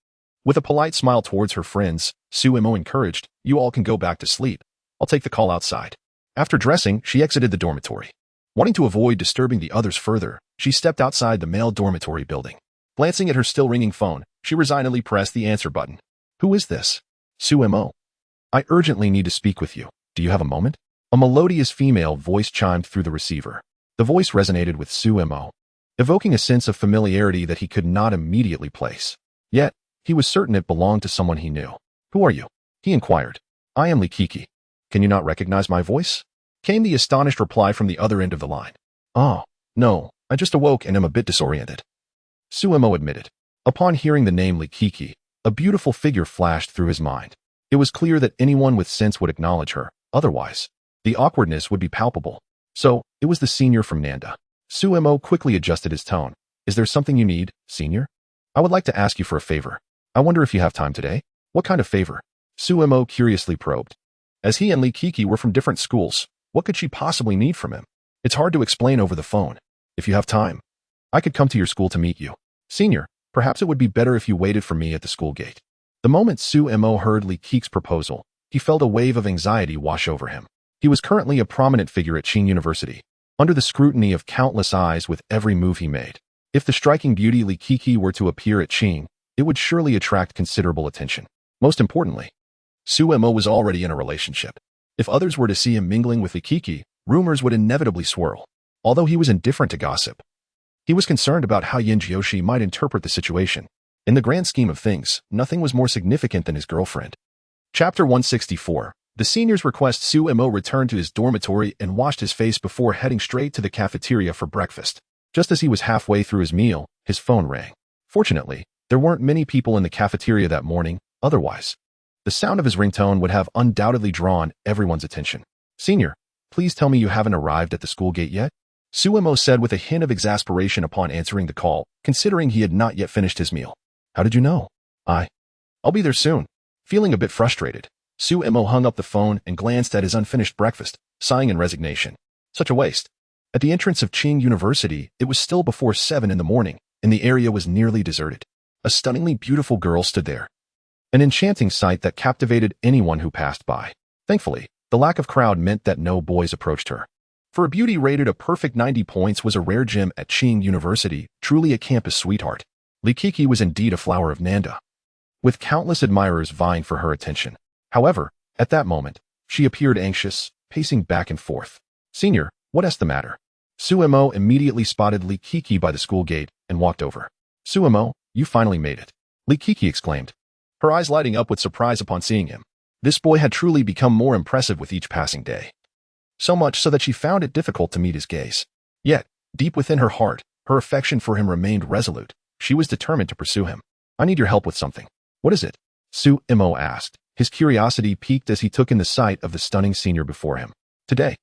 With a polite smile towards her friends, Sumo encouraged, "You all can go back to sleep. I'll take the call outside." After dressing, she exited the dormitory. Wanting to avoid disturbing the others further, she stepped outside the male dormitory building. Glancing at her still ringing phone, she resignedly pressed the answer button. "Who is this?" "Sumo. I urgently need to speak with you. Do you have a moment?" A melodious female voice chimed through the receiver. The voice resonated with Sumo, evoking a sense of familiarity that he could not immediately place. Yet, he was certain it belonged to someone he knew. "Who are you?" he inquired. "I am Likiki. Can you not recognize my voice?" Came the astonished reply from the other end of the line. "Oh, no, I just awoke and am a bit disoriented," Sumo admitted. Upon hearing the name Likiki, a beautiful figure flashed through his mind. It was clear that anyone with sense would acknowledge her, otherwise, the awkwardness would be palpable. So, it was the senior from Nanda. Sumo quickly adjusted his tone. "Is there something you need, senior? I would like to ask you for a favor. I wonder if you have time today." "What kind of favor?" Sumo curiously probed. As he and Likiki were from different schools, what could she possibly need from him? "It's hard to explain over the phone. If you have time, I could come to your school to meet you." "Senior, perhaps it would be better if you waited for me at the school gate." The moment Sumo heard Likiki's proposal, he felt a wave of anxiety wash over him. He was currently a prominent figure at Qing University, under the scrutiny of countless eyes with every move he made. If the striking beauty Likiki were to appear at Qing, it would surely attract considerable attention. Most importantly, Sumo was already in a relationship. If others were to see him mingling with Likiki, rumors would inevitably swirl. Although he was indifferent to gossip, he was concerned about how Yin Jiyoshi might interpret the situation. In the grand scheme of things, nothing was more significant than his girlfriend. Chapter 164. The seniors request Sumo return to his dormitory and washed his face before heading straight to the cafeteria for breakfast. Just as he was halfway through his meal, his phone rang. Fortunately, there weren't many people in the cafeteria that morning, otherwise, the sound of his ringtone would have undoubtedly drawn everyone's attention. "Senior, please tell me you haven't arrived at the school gate yet?" Sumo said with a hint of exasperation upon answering the call, considering he had not yet finished his meal. "How did you know?" I'll be there soon." Feeling a bit frustrated, Sumo hung up the phone and glanced at his unfinished breakfast, sighing in resignation. Such a waste. At the entrance of Qing University, it was still before 7 in the morning, and the area was nearly deserted. A stunningly beautiful girl stood there. An enchanting sight that captivated anyone who passed by. Thankfully, the lack of crowd meant that no boys approached her. For a beauty rated a perfect 90 points was a rare gem at Qing University, truly a campus sweetheart. Likiki was indeed a flower of Nanda, with countless admirers vying for her attention. However, at that moment, she appeared anxious, pacing back and forth. "Senior, what's the matter?" Suemo immediately spotted Likiki by the school gate and walked over. "Suemo, you finally made it," Likiki exclaimed, her eyes lighting up with surprise upon seeing him. This boy had truly become more impressive with each passing day. So much so that she found it difficult to meet his gaze. Yet, deep within her heart, her affection for him remained resolute. She was determined to pursue him. "I need your help with something." "What is it?" Suemo asked. His curiosity piqued as he took in the sight of the stunning senior before him. Today,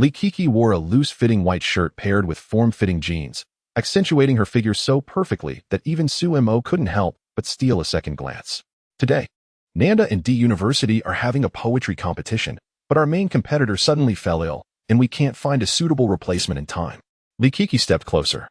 Likiki wore a loose-fitting white shirt paired with form-fitting jeans, accentuating her figure so perfectly that even Suemo couldn't help but steal a second glance. "Today, Nanda and D University are having a poetry competition, but our main competitor suddenly fell ill, and we can't find a suitable replacement in time." Likiki stepped closer,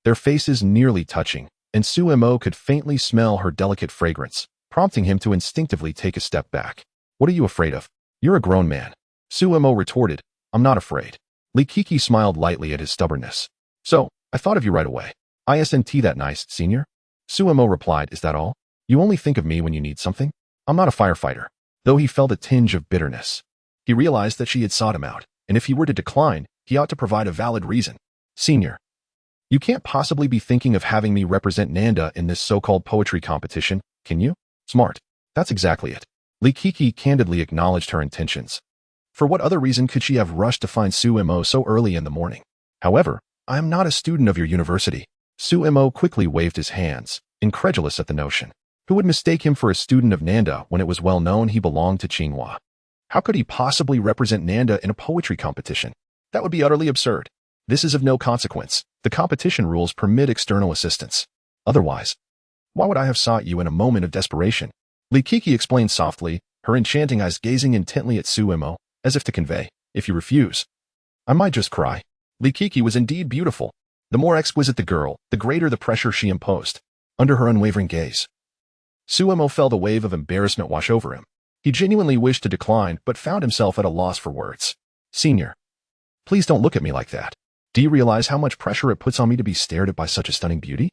their faces nearly touching, and Suemo could faintly smell her delicate fragrance, prompting him to instinctively take a step back. "What are you afraid of? You're a grown man." Suemo retorted, "I'm not afraid." Likiki smiled lightly at his stubbornness. "So, I thought of you right away. Isn't that nice, senior?" Suemo replied, "Is that all? You only think of me when you need something?" "I'm not a firefighter." Though he felt a tinge of bitterness, he realized that she had sought him out, and if he were to decline, he ought to provide a valid reason. "Senior, you can't possibly be thinking of having me represent Nanda in this so-called poetry competition, can you?" "Smart. That's exactly it." Likiki candidly acknowledged her intentions. For what other reason could she have rushed to find Suemo so early in the morning? "However, I am not a student of your university." Suemo quickly waved his hands, incredulous at the notion. Who would mistake him for a student of Nanda when it was well known he belonged to Tsinghua? How could he possibly represent Nanda in a poetry competition? That would be utterly absurd. "This is of no consequence. The competition rules permit external assistance. Otherwise, why would I have sought you in a moment of desperation?" Likiki explained softly, her enchanting eyes gazing intently at Suemo, as if to convey, "If you refuse, I might just cry." Likiki was indeed beautiful. The more exquisite the girl, the greater the pressure she imposed. Under her unwavering gaze, Suemo felt a wave of embarrassment wash over him. He genuinely wished to decline, but found himself at a loss for words. "Senior, please don't look at me like that. Do you realize how much pressure it puts on me to be stared at by such a stunning beauty?"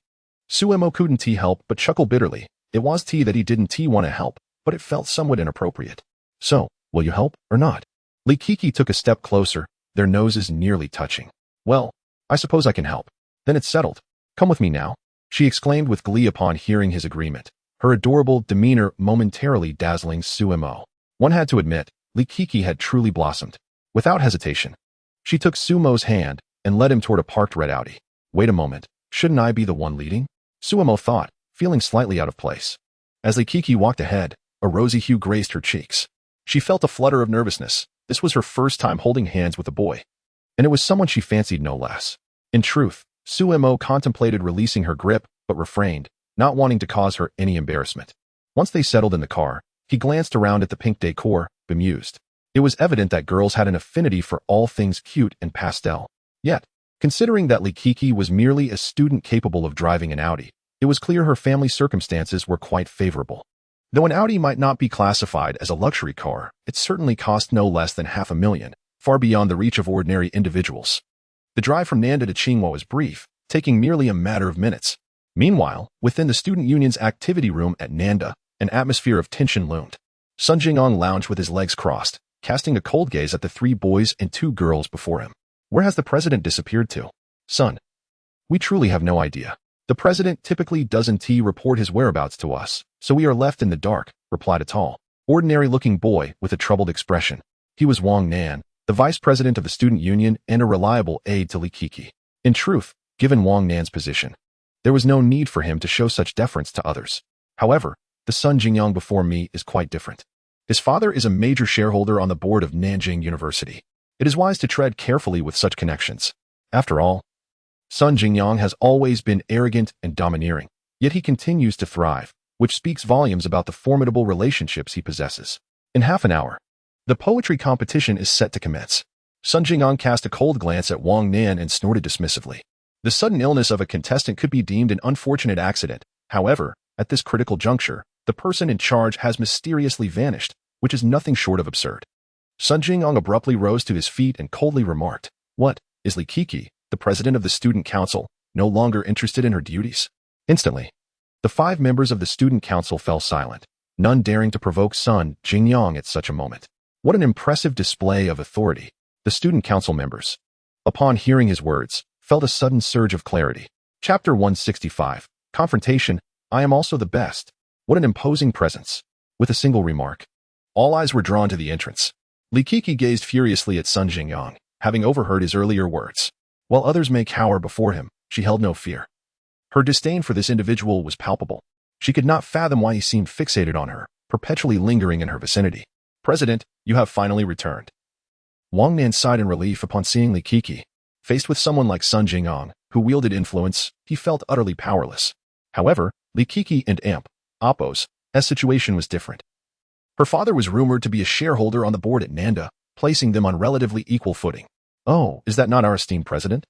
Suemo couldn't help but chuckle bitterly. It was that he didn't want to help, but it felt somewhat inappropriate. "So, will you help, or not?" Likiki took a step closer, their noses nearly touching. "Well, I suppose I can help. Then it's settled. Come with me now," she exclaimed with glee upon hearing his agreement, her adorable demeanor momentarily dazzling Suemo. One had to admit, Likiki had truly blossomed. Without hesitation, she took Sumo's hand and led him toward a parked red Audi. "Wait a moment, shouldn't I be the one leading?" Suemo thought, feeling slightly out of place. As Likiki walked ahead, a rosy hue graced her cheeks. She felt a flutter of nervousness. This was her first time holding hands with a boy, and it was someone she fancied no less. In truth, Suemo contemplated releasing her grip, but refrained, not wanting to cause her any embarrassment. Once they settled in the car, he glanced around at the pink decor, bemused. It was evident that girls had an affinity for all things cute and pastel. Yet, considering that Likiki was merely a student capable of driving an Audi, it was clear her family circumstances were quite favorable. Though an Audi might not be classified as a luxury car, it certainly cost no less than $500,000, far beyond the reach of ordinary individuals. The drive from Nanda to Tsinghua was brief, taking merely a matter of minutes. Meanwhile, within the student union's activity room at Nanda, an atmosphere of tension loomed. Sun Jingyong lounged with his legs crossed, casting a cold gaze at the 3 boys and 2 girls before him. "Where has the president disappeared to?" "Son, we truly have no idea. The president typically doesn't report his whereabouts to us, so we are left in the dark," replied a tall, ordinary-looking boy with a troubled expression. He was Wang Nan, the vice president of the student union and a reliable aide to Likiki. In truth, given Wang Nan's position, there was no need for him to show such deference to others. However, the Sun Jingyong before me is quite different. His father is a major shareholder on the board of Nanjing University. It is wise to tread carefully with such connections. After all, Sun Jingyong has always been arrogant and domineering, yet he continues to thrive, which speaks volumes about the formidable relationships he possesses. In half an hour, the poetry competition is set to commence. Sun Jing'an cast a cold glance at Wang Nan and snorted dismissively. The sudden illness of a contestant could be deemed an unfortunate accident. However, at this critical juncture, the person in charge has mysteriously vanished, which is nothing short of absurd. Sun Jing'an abruptly rose to his feet and coldly remarked, "What, is Li Kiki, the president of the student council, no longer interested in her duties?" Instantly, the 5 members of the student council fell silent, none daring to provoke Sun Jing'an at such a moment. What an impressive display of authority. The student council members, upon hearing his words, felt a sudden surge of clarity. Chapter 165, Confrontation. I am also the best. What an imposing presence. With a single remark, all eyes were drawn to the entrance. Li Kiki gazed furiously at Sun Jing'an, having overheard his earlier words. While others may cower before him, she held no fear. Her disdain for this individual was palpable. She could not fathom why he seemed fixated on her, perpetually lingering in her vicinity. "President, you have finally returned." Wang Nan sighed in relief upon seeing Li Kiki. Faced with someone like Sun Jing'an, who wielded influence, he felt utterly powerless. However, Li Kiki and AlphaGo's situation was different. Her father was rumored to be a shareholder on the board at Nanda, placing them on relatively equal footing. "Oh, is that not our esteemed president?"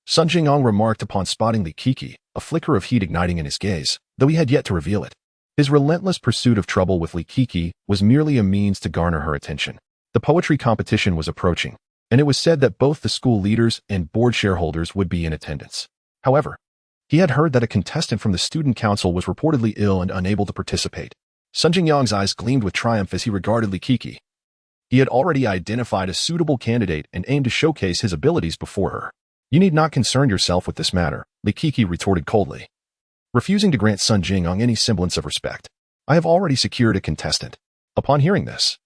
Sun Jing'an remarked upon spotting Li Kiki, a flicker of heat igniting in his gaze, though he had yet to reveal it. His relentless pursuit of trouble with Li Kiki was merely a means to garner her attention. The poetry competition was approaching, and it was said that both the school leaders and board shareholders would be in attendance. However, he had heard that a contestant from the student council was reportedly ill and unable to participate. Sun Jing'an's eyes gleamed with triumph as he regarded Li Kiki. He had already identified a suitable candidate and aimed to showcase his abilities before her. "You need not concern yourself with this matter," Li Kiki retorted coldly, refusing to grant Sun Jing'an any semblance of respect. "I have already secured a contestant." Upon hearing this,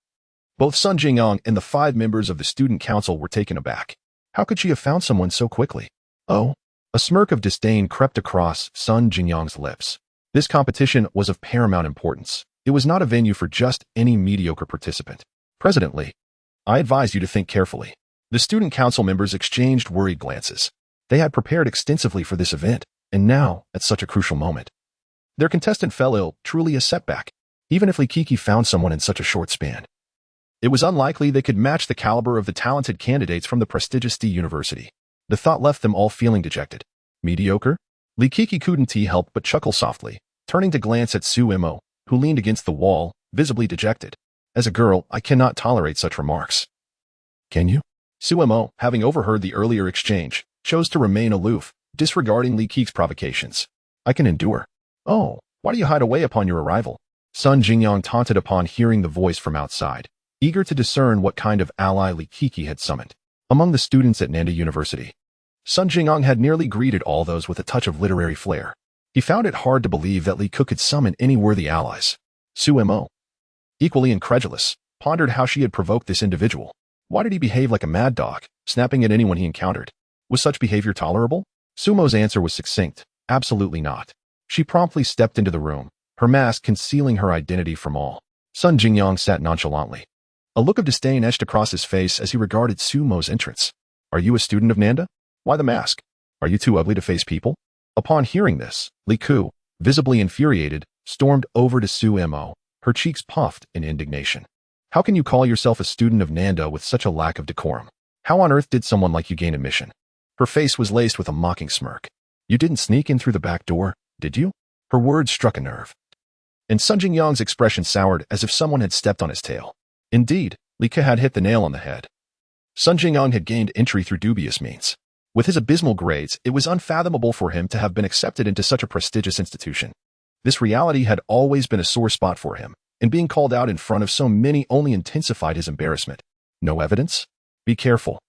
both Sun Jing'an and the 5 members of the student council were taken aback. How could she have found someone so quickly? "Oh." A smirk of disdain crept across Sun Jing'an's lips. This competition was of paramount importance. It was not a venue for just any mediocre participant. "President Li, I advise you to think carefully." The student council members exchanged worried glances. They had prepared extensively for this event, and now, at such a crucial moment, their contestant fell ill, truly a setback. Even if Li Kiki found someone in such a short span, it was unlikely they could match the caliber of the talented candidates from the prestigious D University. The thought left them all feeling dejected. Mediocre? Li Kiki couldn't help but chuckle softly, turning to glance at Su Mo, who leaned against the wall, visibly dejected. "As a girl, I cannot tolerate such remarks." "Can you?" Su Mo, having overheard the earlier exchange, chose to remain aloof, disregarding Li Kiki's provocations. "I can endure." "Oh, why do you hide away upon your arrival?" Sun Jing'an taunted upon hearing the voice from outside, eager to discern what kind of ally Li Kiki had summoned. Among the students at Nanda University, Sun Jing'an had nearly greeted all those with a touch of literary flair. He found it hard to believe that Li Kiki could summon any worthy allies. Su Mo, equally incredulous, pondered how she had provoked this individual. Why did he behave like a mad dog, snapping at anyone he encountered? Was such behavior tolerable? Sumo's answer was succinct. Absolutely not. She promptly stepped into the room, her mask concealing her identity from all. Sun Jing'an sat nonchalantly. A look of disdain etched across his face as he regarded Sumo's entrance. "Are you a student of Nanda? Why the mask? Are you too ugly to face people?" Upon hearing this, Li Kiki, visibly infuriated, stormed over to Su Mo, her cheeks puffed in indignation. "How can you call yourself a student of Nanda with such a lack of decorum? How on earth did someone like you gain admission?" Her face was laced with a mocking smirk. "You didn't sneak in through the back door, did you?" Her words struck a nerve, and Sun Jing'an's expression soured as if someone had stepped on his tail. Indeed, Li Kiki had hit the nail on the head. Sun Jing'an had gained entry through dubious means. With his abysmal grades, it was unfathomable for him to have been accepted into such a prestigious institution. This reality had always been a sore spot for him, and being called out in front of so many only intensified his embarrassment. "No evidence? Be careful,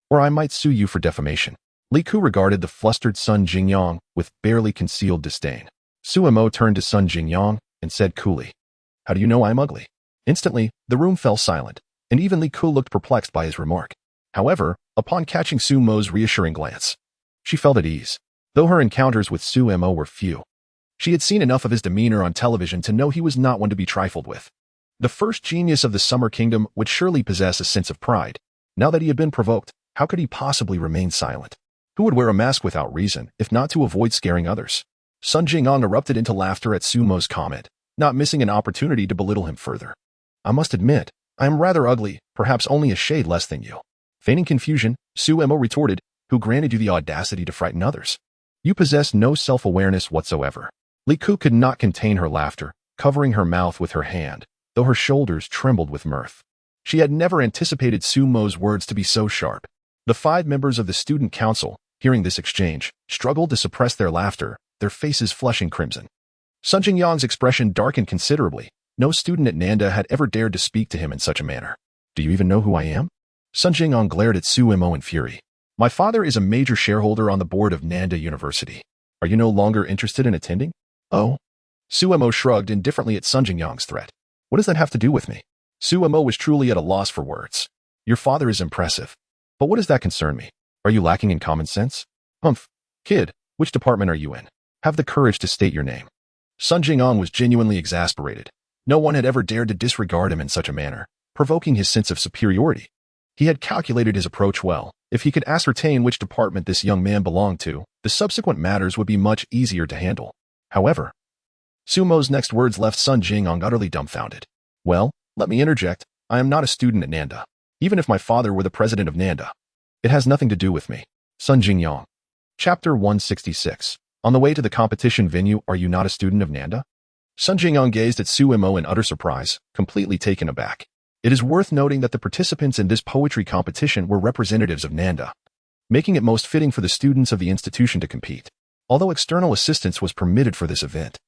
or I might sue you for defamation." Li Kiki regarded the flustered Sun Jing'an with barely concealed disdain. Su Mo turned to Sun Jing'an and said coolly, "How do you know I'm ugly?" Instantly, the room fell silent, and even Li Kiki looked perplexed by his remark. However, upon catching Su Mo's reassuring glance, she felt at ease. Though her encounters with Su Mo were few, she had seen enough of his demeanor on television to know he was not one to be trifled with. The first genius of the Summer Kingdom would surely possess a sense of pride. Now that he had been provoked, how could he possibly remain silent? Who would wear a mask without reason, if not to avoid scaring others? Sun Jing'an erupted into laughter at Su Mo's comment, not missing an opportunity to belittle him further. "I must admit, I am rather ugly, perhaps only a shade less than you." Feigning confusion, Suemo retorted, "Who granted you the audacity to frighten others? You possess no self-awareness whatsoever." Li Ku could not contain her laughter, covering her mouth with her hand, though her shoulders trembled with mirth. She had never anticipated Sumo's words to be so sharp. The 5 members of the student council, hearing this exchange, struggled to suppress their laughter, their faces flushing crimson. Sun Jingyang's expression darkened considerably. No student at Nanda had ever dared to speak to him in such a manner. "Do you even know who I am?" Sun Jingyang glared at Suemo in fury. "My father is a major shareholder on the board of Nanda University. Are you no longer interested in attending?" "Oh?" Suemo shrugged indifferently at Sun Jingyang's threat. "What does that have to do with me?" Suemo was truly at a loss for words. "Your father is impressive. But what does that concern me? Are you lacking in common sense?" "Humph. Kid, which department are you in? Have the courage to state your name." Sun Jingyang was genuinely exasperated. No one had ever dared to disregard him in such a manner, provoking his sense of superiority. He had calculated his approach well. If he could ascertain which department this young man belonged to, the subsequent matters would be much easier to handle. However, Sumo's next words left Sun Jingyang utterly dumbfounded. "Well, let me interject. I am not a student at Nanda. Even if my father were the president of Nanda, it has nothing to do with me." Sun Jingyang. Chapter 166. On the way to the competition venue, are you not a student of Nanda? Sun Jingyang gazed at Suemo in utter surprise, completely taken aback. It is worth noting that the participants in this poetry competition were representatives of Nanda, making it most fitting for the students of the institution to compete, although external assistance was permitted for this event.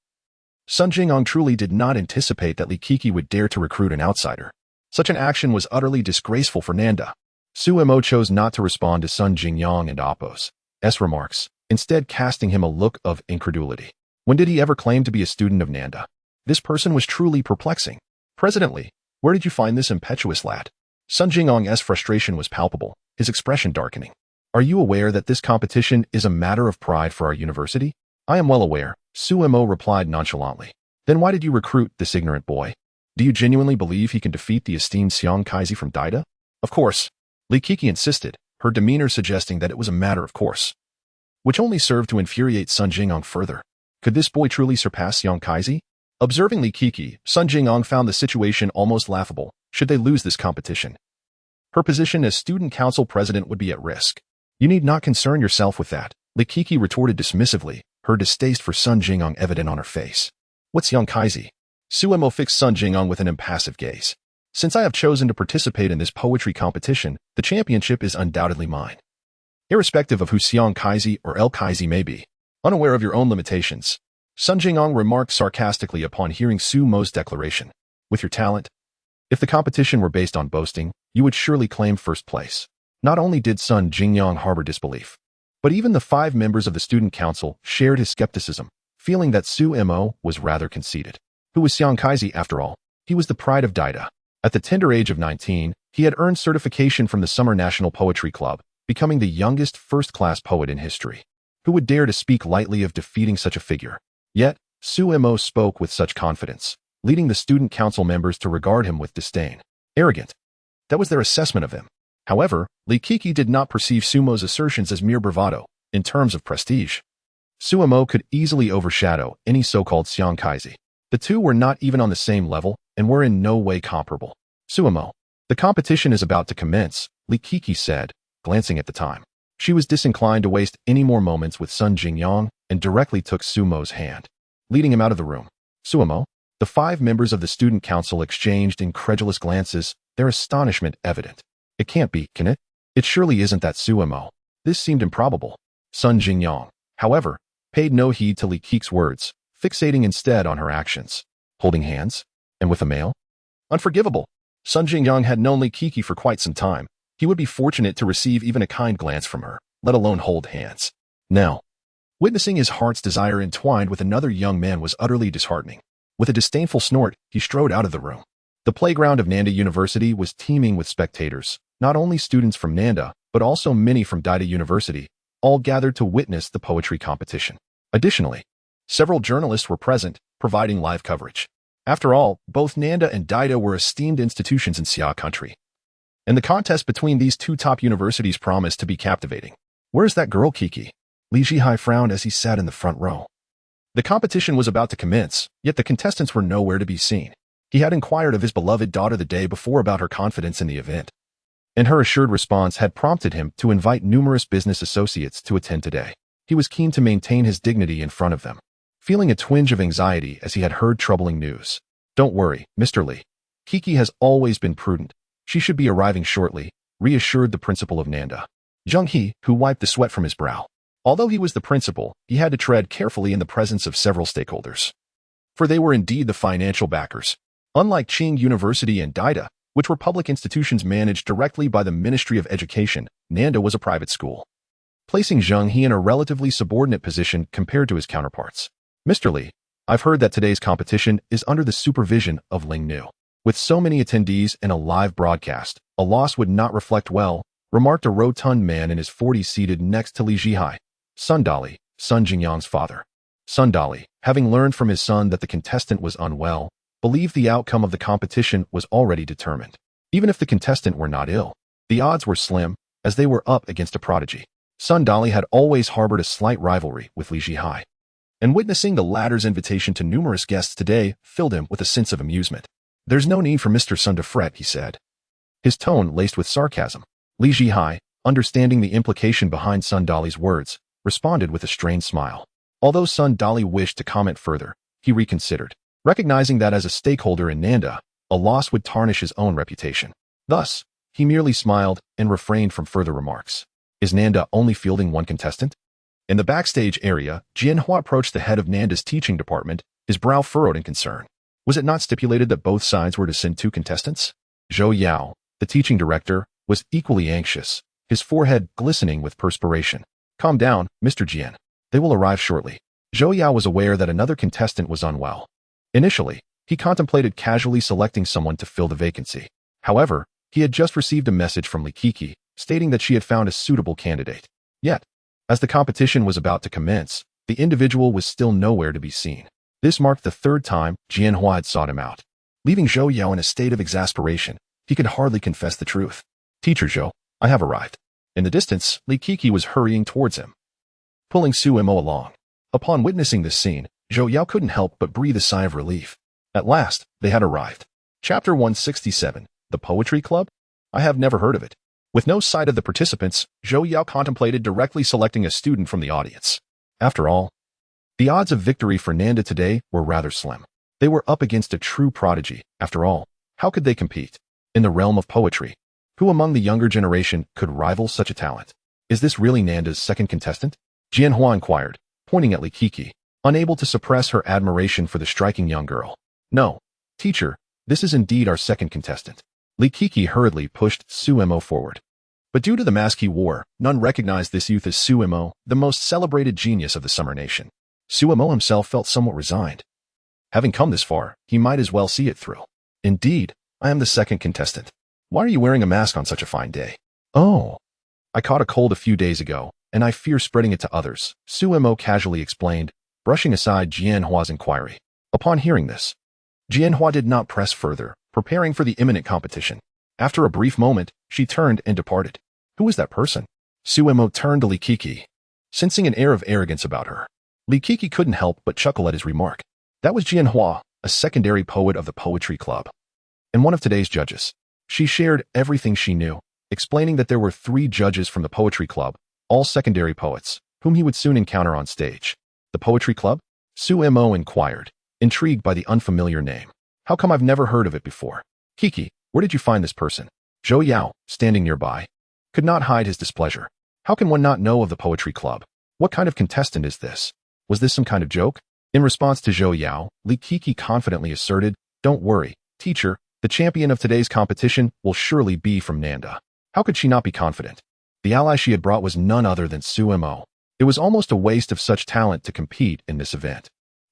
Sun Jingyang truly did not anticipate that Li Kiki would dare to recruit an outsider. Such an action was utterly disgraceful for Nanda. Suemo chose not to respond to Sun Jingyang and Appo's remarks, instead casting him a look of incredulity. When did he ever claim to be a student of Nanda? This person was truly perplexing. "President Li, where did you find this impetuous lad?" Sun Jingyang's frustration was palpable, his expression darkening. "Are you aware that this competition is a matter of pride for our university?" "I am well aware," Suemo replied nonchalantly. "Then why did you recruit this ignorant boy? Do you genuinely believe he can defeat the esteemed Xiang Kaizi from Deity?" "Of course," Li Kiki insisted, her demeanor suggesting that it was a matter of course, which only served to infuriate Sun Jingyang further. Could this boy truly surpass Xiang Kaizi? Observing Li Kiki, Sun Jingyang found the situation almost laughable. Should they lose this competition, her position as student council president would be at risk. "You need not concern yourself with that," Li Kiki retorted dismissively, her distaste for Sun Jingyang evident on her face. "What's Xiang Kaizi?" Suemo fixed Sun Jingyang with an impassive gaze. "Since I have chosen to participate in this poetry competition, the championship is undoubtedly mine. Irrespective of who Xiang Kaizi or El Kaizi may be, unaware of your own limitations," Sun Jingyang remarked sarcastically upon hearing Sumo's declaration. "With your talent, if the competition were based on boasting, you would surely claim first place." Not only did Sun Jingyang harbor disbelief, but even the 5 members of the student council shared his skepticism, feeling that Suemo was rather conceited. Who was Xiang Kaizi after all? He was the pride of Deity. At the tender age of 19, he had earned certification from the Summer National Poetry Club, becoming the youngest first-class poet in history. Who would dare to speak lightly of defeating such a figure? Yet, Suemo spoke with such confidence, leading the student council members to regard him with disdain. Arrogant. That was their assessment of him. However, Li Kiki did not perceive Sumo's assertions as mere bravado. In terms of prestige, Suemo could easily overshadow any so-called Xiang Kaizi. The two were not even on the same level and were in no way comparable. "Suemo, the competition is about to commence," Li Kiki said, glancing at the time. She was disinclined to waste any more moments with Sun Jingyang and directly took Sumo's hand, leading him out of the room. "Suemo?" The 5 members of the student council exchanged incredulous glances, their astonishment evident. "It can't be, can it? It surely isn't that Suemo." This seemed improbable. Sun Jingyang, however, paid no heed to Li Kiki's words, fixating instead on her actions. Holding hands? And with a male? Unforgivable. Sun Jingyang had known Li Kiki for quite some time. He would be fortunate to receive even a kind glance from her, let alone hold hands. Now, witnessing his heart's desire entwined with another young man was utterly disheartening. With a disdainful snort, he strode out of the room. The playground of Nanda University was teeming with spectators, not only students from Nanda, but also many from Deity University, all gathered to witness the poetry competition. Additionally, several journalists were present, providing live coverage. After all, both Nanda and Deity were esteemed institutions in Xia country, and the contest between these 2 top universities promised to be captivating. "Where's that girl, Kiki?" Li Zhihai frowned as he sat in the front row. The competition was about to commence, yet the contestants were nowhere to be seen. He had inquired of his beloved daughter the day before about her confidence in the event. and her assured response had prompted him to invite numerous business associates to attend today. He was keen to maintain his dignity in front of them, feeling a twinge of anxiety as he had heard troubling news. Don't worry, Mr. Lee. Kiki has always been prudent. She should be arriving shortly, reassured the principal of Nanda. Jung-hee, who wiped the sweat from his brow. Although he was the principal, he had to tread carefully in the presence of several stakeholders. For they were indeed the financial backers. Unlike Qing University and Deity, which were public institutions managed directly by the Ministry of Education, Nanda was a private school, placing Jung-hee in a relatively subordinate position compared to his counterparts. Mr. Lee, I've heard that today's competition is under the supervision of Ling Nu. With so many attendees and a live broadcast, a loss would not reflect well, remarked a rotund man in his 40s seated next to Li Zhihai, Sun Dali, Sun Jingyang's father. Sun Dali, having learned from his son that the contestant was unwell, believed the outcome of the competition was already determined. Even if the contestant were not ill, the odds were slim, as they were up against a prodigy. Sun Dali had always harbored a slight rivalry with Li Zhihai, and witnessing the latter's invitation to numerous guests today filled him with a sense of amusement. There's no need for Mr. Sun to fret, he said, his tone laced with sarcasm. Li Zhihai, understanding the implication behind Sun Dali's words, responded with a strained smile. Although Sun Dali wished to comment further, he reconsidered, recognizing that as a stakeholder in Nanda, a loss would tarnish his own reputation. Thus, he merely smiled and refrained from further remarks. Is Nanda only fielding one contestant? In the backstage area, Jianhua approached the head of Nanda's teaching department, his brow furrowed in concern. Was it not stipulated that both sides were to send 2 contestants? Zhou Yao, the teaching director, was equally anxious, his forehead glistening with perspiration. Calm down, Mr. Jian. They will arrive shortly. Zhou Yao was aware that another contestant was unwell. Initially, he contemplated casually selecting someone to fill the vacancy. However, he had just received a message from Li Kiki, stating that she had found a suitable candidate. Yet, as the competition was about to commence, the individual was still nowhere to be seen. This marked the 3rd time Jianhua had sought him out. Leaving Zhou Yao in a state of exasperation, he could hardly confess the truth. Teacher Zhou, I have arrived. In the distance, Li Kiki was hurrying towards him, pulling Su Mo along. Upon witnessing this scene, Zhou Yao couldn't help but breathe a sigh of relief. At last, they had arrived. Chapter 167, The Poetry Club? I have never heard of it. With no sight of the participants, Zhou Yao contemplated directly selecting a student from the audience. After all, the odds of victory for Nanda today were rather slim. They were up against a true prodigy. After all, how could they compete? In the realm of poetry, who among the younger generation could rival such a talent? Is this really Nanda's second contestant? Jianhua inquired, pointing at Li Kiki, unable to suppress her admiration for the striking young girl. No, teacher, this is indeed our second contestant. Li Kiki hurriedly pushed Su Mo forward. But due to the mask he wore, none recognized this youth as Su Mo, the most celebrated genius of the Summer Nation. Su Mo himself felt somewhat resigned. Having come this far, he might as well see it through. Indeed, I am the second contestant. Why are you wearing a mask on such a fine day? Oh, I caught a cold a few days ago, and I fear spreading it to others, Su Mo casually explained, brushing aside Jianhua's inquiry. Upon hearing this, Jianhua did not press further, preparing for the imminent competition. After a brief moment, she turned and departed. Who is that person? Su Mo turned to Li Kiki, sensing an air of arrogance about her. Li Kiki couldn't help but chuckle at his remark. That was Jianhua, a secondary poet of the Poetry Club, and one of today's judges. She shared everything she knew, explaining that there were 3 judges from the Poetry Club, all secondary poets, whom he would soon encounter on stage. The Poetry Club? Su Mo inquired, intrigued by the unfamiliar name. How come I've never heard of it before? Kiki, where did you find this person? Zhou Yao, standing nearby, could not hide his displeasure. How can one not know of the Poetry Club? What kind of contestant is this? Was this some kind of joke? In response to Zhou Yao, Li Kiki confidently asserted, Don't worry, teacher, the champion of today's competition will surely be from Nanda. How could she not be confident? The ally she had brought was none other than Su Mo. It was almost a waste of such talent to compete in this event.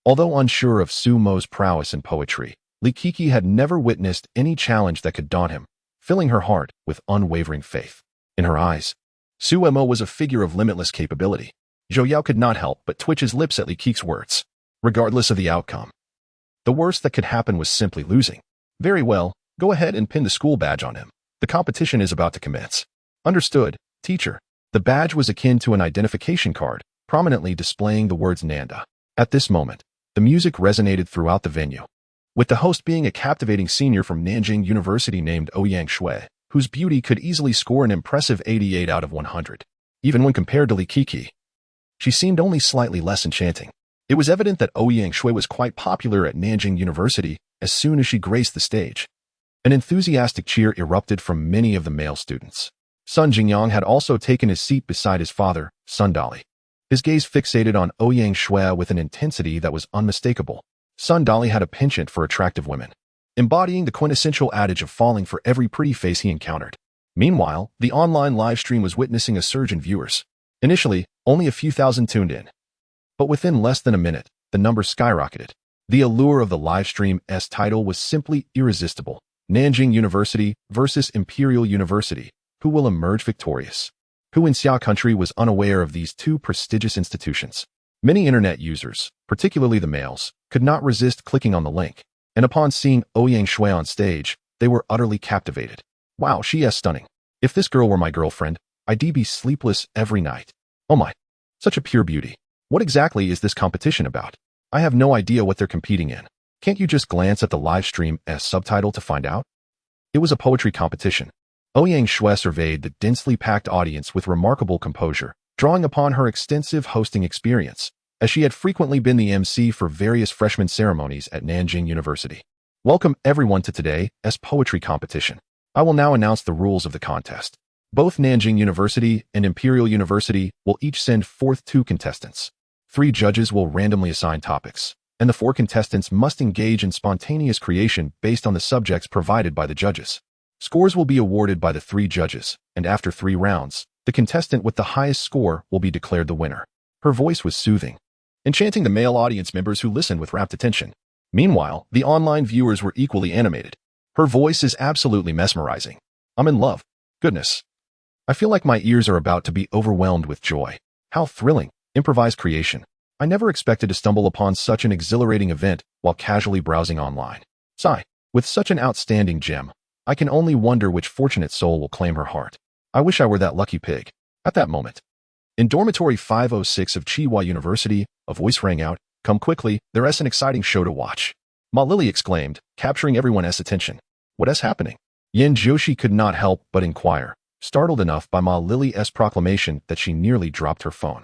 Although unsure of Su Mo's prowess in poetry, Li Kiki had never witnessed any challenge that could daunt him, filling her heart with unwavering faith. In her eyes, Su Mo was a figure of limitless capability. Zhou Yao could not help but twitch his lips at Li Kiki's words. Regardless of the outcome, the worst that could happen was simply losing. Very well, go ahead and pin the school badge on him. The competition is about to commence. Understood, teacher. The badge was akin to an identification card, prominently displaying the words Nanda. At this moment, the music resonated throughout the venue, with the host being a captivating senior from Nanjing University named Ouyang Shui, whose beauty could easily score an impressive 88 out of 100. Even when compared to Li Qi, she seemed only slightly less enchanting. It was evident that Ouyang Shui was quite popular at Nanjing University as soon as she graced the stage. An enthusiastic cheer erupted from many of the male students. Sun Jingyang had also taken his seat beside his father, Sun Dali. His gaze fixated on Ouyang Shui with an intensity that was unmistakable. Sun Dali had a penchant for attractive women, embodying the quintessential adage of falling for every pretty face he encountered. Meanwhile, the online livestream was witnessing a surge in viewers. Initially, only a few thousand tuned in. But within less than a minute, the numbers skyrocketed. The allure of the livestream's title was simply irresistible. Nanjing University versus Imperial University. Who will emerge victorious? Who in Xia country was unaware of these two prestigious institutions? Many internet users, particularly the males, could not resist clicking on the link, and upon seeing Ouyang Shui on stage, they were utterly captivated. Wow, she is stunning. If this girl were my girlfriend, I'd be sleepless every night. Oh my, such a pure beauty. What exactly is this competition about? I have no idea what they're competing in. Can't you just glance at the live stream as subtitle to find out? It was a poetry competition. Ouyang Shui surveyed the densely packed audience with remarkable composure, drawing upon her extensive hosting experience, as she had frequently been the MC for various freshman ceremonies at Nanjing University. Welcome everyone to today's poetry competition. I will now announce the rules of the contest. Both Nanjing University and Imperial University will each send forth 2 contestants. 3 judges will randomly assign topics, and the 4 contestants must engage in spontaneous creation based on the subjects provided by the judges. Scores will be awarded by the 3 judges, and after 3 rounds, the contestant with the highest score will be declared the winner. Her voice was soothing, enchanting the male audience members who listened with rapt attention. Meanwhile, the online viewers were equally animated. Her voice is absolutely mesmerizing. I'm in love. Goodness. I feel like my ears are about to be overwhelmed with joy. How thrilling. Improvised creation. I never expected to stumble upon such an exhilarating event while casually browsing online. Sigh. With such an outstanding gem, I can only wonder which fortunate soul will claim her heart. I wish I were that lucky pig. At that moment, in dormitory 506 of Tsinghua University, a voice rang out, "Come quickly, there's an exciting show to watch." Ma Lily exclaimed, capturing everyone's attention. What is happening? Yin Jiushi could not help but inquire, startled enough by Ma Lily's proclamation that she nearly dropped her phone.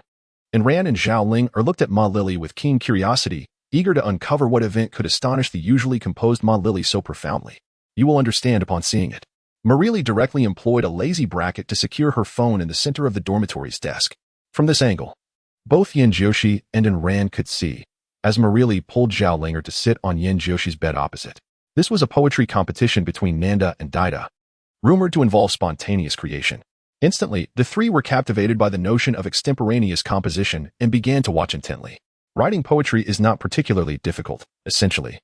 And Ran and Zhao Ling looked at Ma Lily with keen curiosity, eager to uncover what event could astonish the usually composed Ma Lily so profoundly. You will understand upon seeing it. Marili directly employed a lazy bracket to secure her phone in the center of the dormitory's desk. From this angle, both Yin Jiushi and Ran could see, as Marili pulled Zhao Linger to sit on Yin Jiushi's bed opposite. This was a poetry competition between Nanda and Deity, rumored to involve spontaneous creation. Instantly, the 3 were captivated by the notion of extemporaneous composition and began to watch intently. Writing poetry is not particularly difficult, essentially.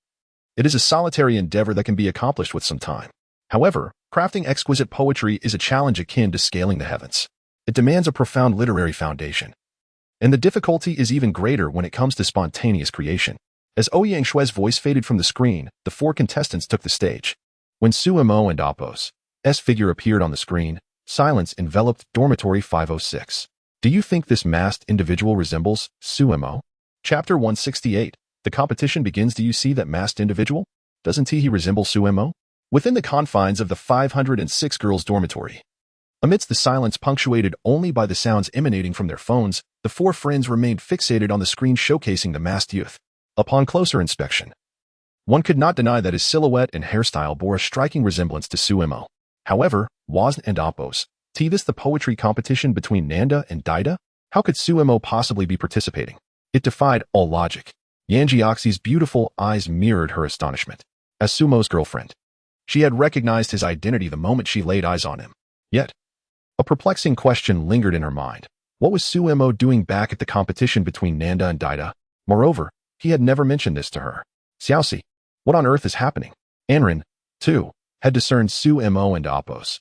It is a solitary endeavor that can be accomplished with some time. However, crafting exquisite poetry is a challenge akin to scaling the heavens. It demands a profound literary foundation. And the difficulty is even greater when it comes to spontaneous creation. As Ouyang Shui's voice faded from the screen, the 4 contestants took the stage. When Su Mo and Apos' figure appeared on the screen, silence enveloped dormitory 506. Do you think this masked individual resembles Su Mo? Chapter 168. The competition begins. Do you see that masked individual? Doesn't he resemble Su Mo? Within the confines of the 506 girls' dormitory, amidst the silence punctuated only by the sounds emanating from their phones, the 4 friends remained fixated on the screen showcasing the masked youth. Upon closer inspection, one could not deny that his silhouette and hairstyle bore a striking resemblance to Su Mo. However, was and Apos, this the poetry competition between Nanda and Deity? How could Su Mo possibly be participating? It defied all logic. Yan Jiaxi's beautiful eyes mirrored her astonishment. As Sumo's girlfriend, she had recognized his identity the moment she laid eyes on him. Yet, a perplexing question lingered in her mind. What was Su Mo doing back at the competition between Nanda and Deity? Moreover, he had never mentioned this to her. Xiaoxi, what on earth is happening? Anrin, too, had discerned Su Mo and Apos'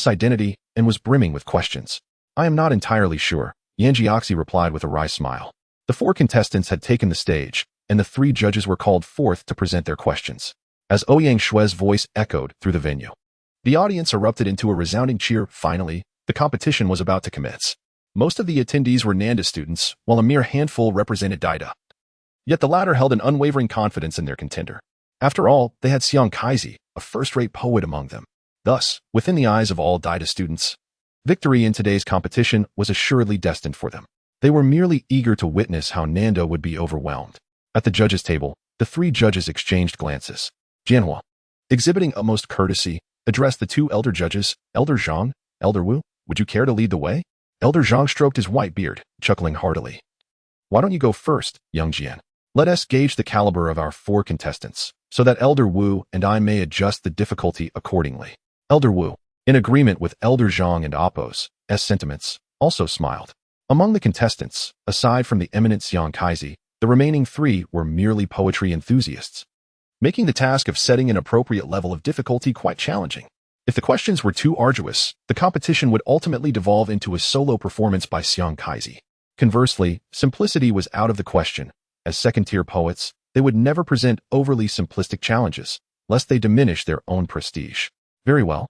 identity and was brimming with questions. I am not entirely sure, Yan Jiaxi replied with a wry smile. The 4 contestants had taken the stage, and the 3 judges were called forth to present their questions. As Ouyang Shui's voice echoed through the venue, the audience erupted into a resounding cheer. Finally, the competition was about to commence. Most of the attendees were Nanda students, while a mere handful represented Deity. Yet the latter held an unwavering confidence in their contender. After all, they had Xiang Kaizi, a first-rate poet among them. Thus, within the eyes of all Deity students, victory in today's competition was assuredly destined for them. They were merely eager to witness how Nanda would be overwhelmed. At the judges' table, the three judges exchanged glances. Jianhua, exhibiting utmost courtesy, addressed the two elder judges, Elder Zhang, Elder Wu, would you care to lead the way? Elder Zhang stroked his white beard, chuckling heartily. Why don't you go first, young Jian? Let us gauge the caliber of our 4 contestants, so that Elder Wu and I may adjust the difficulty accordingly. Elder Wu, in agreement with Elder Zhang and Appo's sentiments, also smiled. Among the contestants, aside from the eminent Xiang Kaizi, the remaining 3 were merely poetry enthusiasts, making the task of setting an appropriate level of difficulty quite challenging. If the questions were too arduous, the competition would ultimately devolve into a solo performance by Xiang Kaizi. Conversely, simplicity was out of the question. As second-tier poets, they would never present overly simplistic challenges, lest they diminish their own prestige. Very well.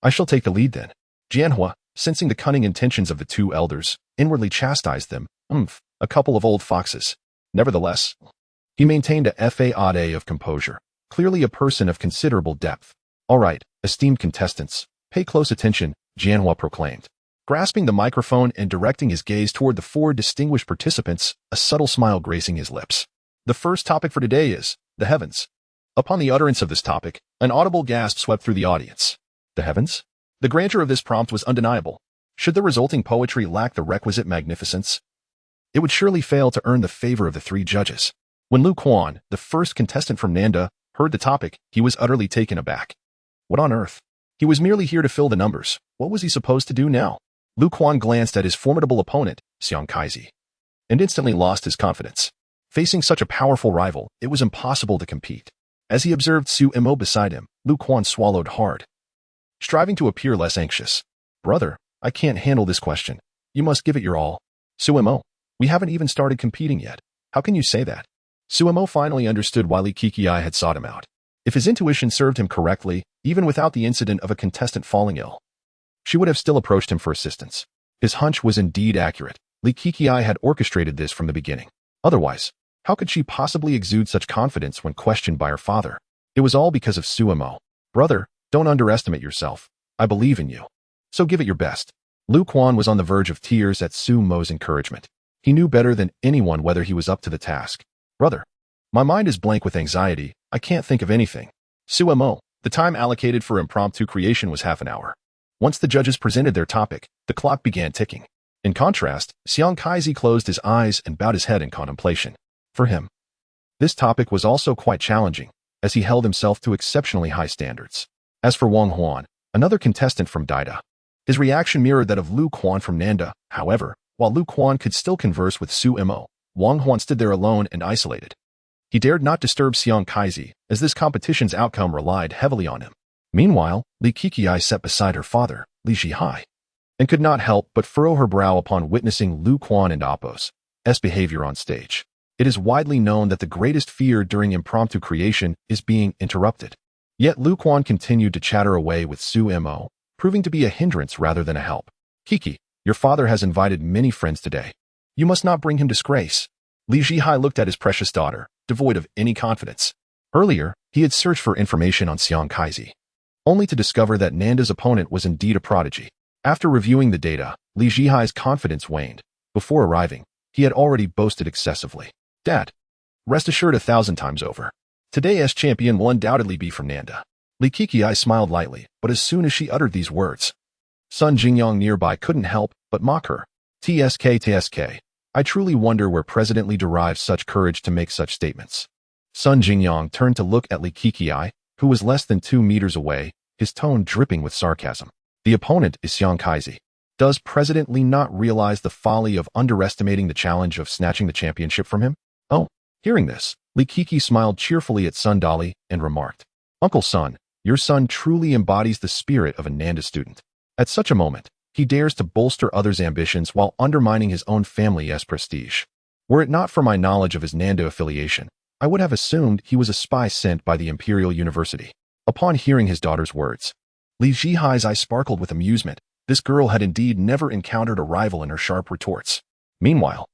I shall take the lead then. Jianhua, sensing the cunning intentions of the 2 elders, inwardly chastised them. A couple of old foxes. Nevertheless, he maintained a facade of composure, clearly a person of considerable depth. All right, esteemed contestants, pay close attention, Jianhua proclaimed. Grasping the microphone and directing his gaze toward the 4 distinguished participants, a subtle smile gracing his lips. The first topic for today is the heavens. Upon the utterance of this topic, an audible gasp swept through the audience. The heavens? The grandeur of this prompt was undeniable. Should the resulting poetry lack the requisite magnificence, it would surely fail to earn the favor of the 3 judges. When Lu Quan, the first contestant from Nanda, heard the topic, he was utterly taken aback. What on earth? He was merely here to fill the numbers. What was he supposed to do now? Lu Quan glanced at his formidable opponent, Xiang Kaizi, and instantly lost his confidence. Facing such a powerful rival, it was impossible to compete. As he observed Su Mo beside him, Lu Quan swallowed hard, striving to appear less anxious. Brother, I can't handle this question. You must give it your all. Su Mo, we haven't even started competing yet. How can you say that? Su Mo finally understood why Li Kikii had sought him out. If his intuition served him correctly, even without the incident of a contestant falling ill, she would have still approached him for assistance. His hunch was indeed accurate. Li Kikii had orchestrated this from the beginning. Otherwise, how could she possibly exude such confidence when questioned by her father? It was all because of Su Mo. Brother, don't underestimate yourself. I believe in you. So give it your best. Lu Quan was on the verge of tears at Su Mo's encouragement. He knew better than anyone whether he was up to the task. Brother, my mind is blank with anxiety. I can't think of anything. Su Mo, the time allocated for impromptu creation was half an hour. Once the judges presented their topic, the clock began ticking. In contrast, Xiang Kaizi closed his eyes and bowed his head in contemplation. For him, this topic was also quite challenging, as he held himself to exceptionally high standards. As for Wang Huan, another contestant from Deity, his reaction mirrored that of Lu Quan from Nanda. However, while Lu Quan could still converse with Su Mo, Wang Huan stood there alone and isolated. He dared not disturb Xiang Kaizi, as this competition's outcome relied heavily on him. Meanwhile, Li Kikii sat beside her father, Li Zhihai, and could not help but furrow her brow upon witnessing Lu Quan and Appo's behavior on stage. It is widely known that the greatest fear during impromptu creation is being interrupted. Yet Lu Quan continued to chatter away with Su Mo, proving to be a hindrance rather than a help. Kiki, your father has invited many friends today. You must not bring him disgrace. Li Zhihai looked at his precious daughter, devoid of any confidence. Earlier, he had searched for information on Xiang Kaizi, only to discover that Nanda's opponent was indeed a prodigy. After reviewing the data, Li Zhihai's confidence waned. Before arriving, he had already boasted excessively. Dad, rest assured 1,000 times over. Today's champion will undoubtedly be from Nanda. Li Kikii smiled lightly, but as soon as she uttered these words, Sun Jingyang nearby couldn't help but mock her. TSK. I truly wonder where President Li derives such courage to make such statements. Sun Jingyang turned to look at Li Kikii, who was less than 2 meters away, his tone dripping with sarcasm. The opponent is Xiang Kaizi. Does President Li not realize the folly of underestimating the challenge of snatching the championship from him? Oh, hearing this, Li Kikii smiled cheerfully at Sun Dali and remarked, Uncle Sun, your son truly embodies the spirit of a Nanda student. At such a moment, he dares to bolster others' ambitions while undermining his own family's prestige. Were it not for my knowledge of his Nanda affiliation, I would have assumed he was a spy sent by the Imperial University. Upon hearing his daughter's words, Li Zhihai's eyes sparkled with amusement. This girl had indeed never encountered a rival in her sharp retorts. Meanwhile,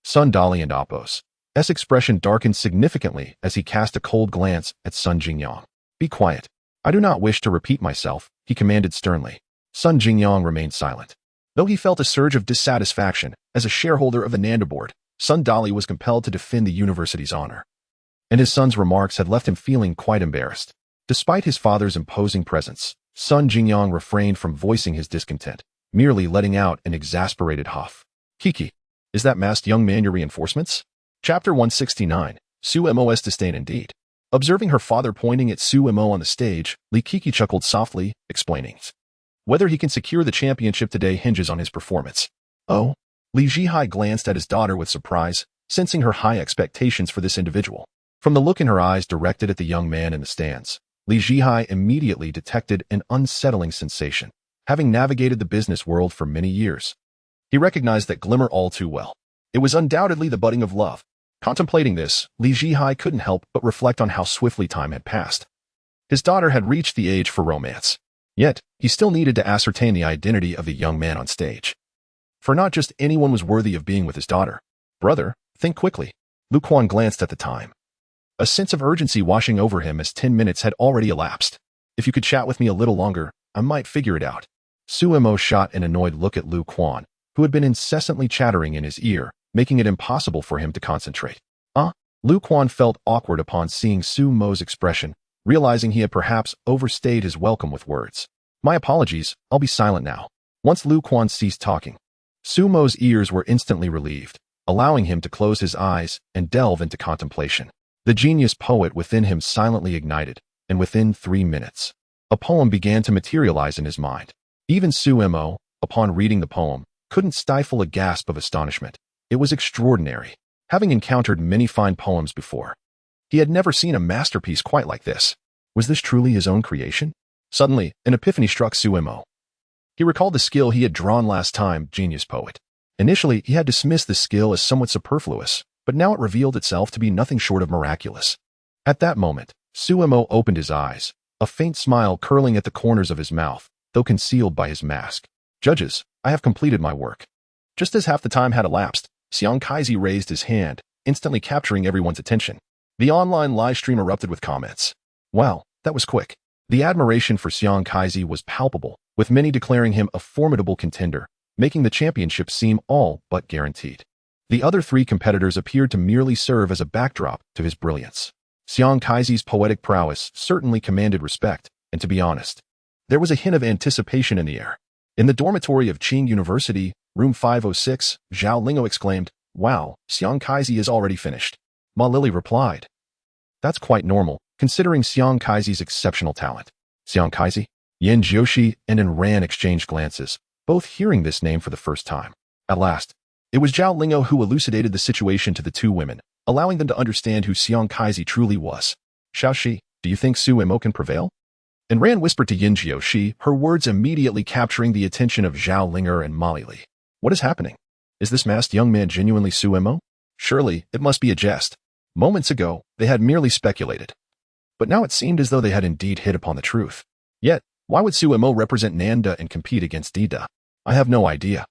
Sun Dali and Appo's expression darkened significantly as he cast a cold glance at Sun Jingyang. Be quiet. I do not wish to repeat myself, he commanded sternly. Sun Jingyang remained silent. Though he felt a surge of dissatisfaction, as a shareholder of the Nanda board, Sun Dali was compelled to defend the university's honor. And his son's remarks had left him feeling quite embarrassed. Despite his father's imposing presence, Sun Jingyang refrained from voicing his discontent, merely letting out an exasperated huff. Kiki, is that masked young man your reinforcements? Chapter 169, Su Mo's disdain indeed. Observing her father pointing at Su Mo on the stage, Li Kiki chuckled softly, explaining. Whether he can secure the championship today hinges on his performance. Oh? Li Zhihai glanced at his daughter with surprise, sensing her high expectations for this individual. From the look in her eyes directed at the young man in the stands, Li Zhihai immediately detected an unsettling sensation, having navigated the business world for many years. He recognized that glimmer all too well. It was undoubtedly the budding of love. Contemplating this, Li Zhihai couldn't help but reflect on how swiftly time had passed. His daughter had reached the age for romance. Yet, he still needed to ascertain the identity of the young man on stage. For not just anyone was worthy of being with his daughter. Brother, think quickly. Lu Quan glanced at the time. A sense of urgency washing over him as 10 minutes had already elapsed. If you could chat with me a little longer, I might figure it out. Su Mo shot an annoyed look at Lu Quan, who had been incessantly chattering in his ear, making it impossible for him to concentrate. Lu Quan felt awkward upon seeing Su Mo's expression, realizing he had perhaps overstayed his welcome with words. My apologies, I'll be silent now. Once Lu Quan ceased talking, Su Mo's ears were instantly relieved, allowing him to close his eyes and delve into contemplation. The genius poet within him silently ignited, and within 3 minutes, a poem began to materialize in his mind. Even Su Mo, upon reading the poem, couldn't stifle a gasp of astonishment. It was extraordinary. Having encountered many fine poems before, he had never seen a masterpiece quite like this. Was this truly his own creation? Suddenly, an epiphany struck Su Mo. He recalled the skill he had drawn last time, genius poet. Initially, he had dismissed the skill as somewhat superfluous, but now it revealed itself to be nothing short of miraculous. At that moment, Su Mo opened his eyes, a faint smile curling at the corners of his mouth, though concealed by his mask. Judges, I have completed my work. Just as half the time had elapsed, Xiang Kaizi raised his hand, instantly capturing everyone's attention. The online live stream erupted with comments. Wow, that was quick. The admiration for Xiang Kaizi was palpable, with many declaring him a formidable contender, making the championship seem all but guaranteed. The other 3 competitors appeared to merely serve as a backdrop to his brilliance. Xiang Kaizi's poetic prowess certainly commanded respect, and to be honest, there was a hint of anticipation in the air. In the dormitory of Qing University, room 506, Zhao Lingo exclaimed, Wow, Xiang Kaizi is already finished. Ma Lily replied, That's quite normal, considering Xiang Kaizi's exceptional talent. Xiang Kaizi, Yan Jiushi and Ran exchanged glances, both hearing this name for the first time. At last, it was Zhao Lingo who elucidated the situation to the 2 women, allowing them to understand who Xiang Kaizi truly was. Xiaoxi, do you think Su Mo can prevail? And Ran whispered to Yin Jiushi, her words immediately capturing the attention of Zhao Linger and Ma Lili. What is happening? Is this masked young man genuinely Su Mo? Surely, it must be a jest. Moments ago, they had merely speculated. But now it seemed as though they had indeed hit upon the truth. Yet, why would Su Mo represent Nanda and compete against Dida? I have no idea.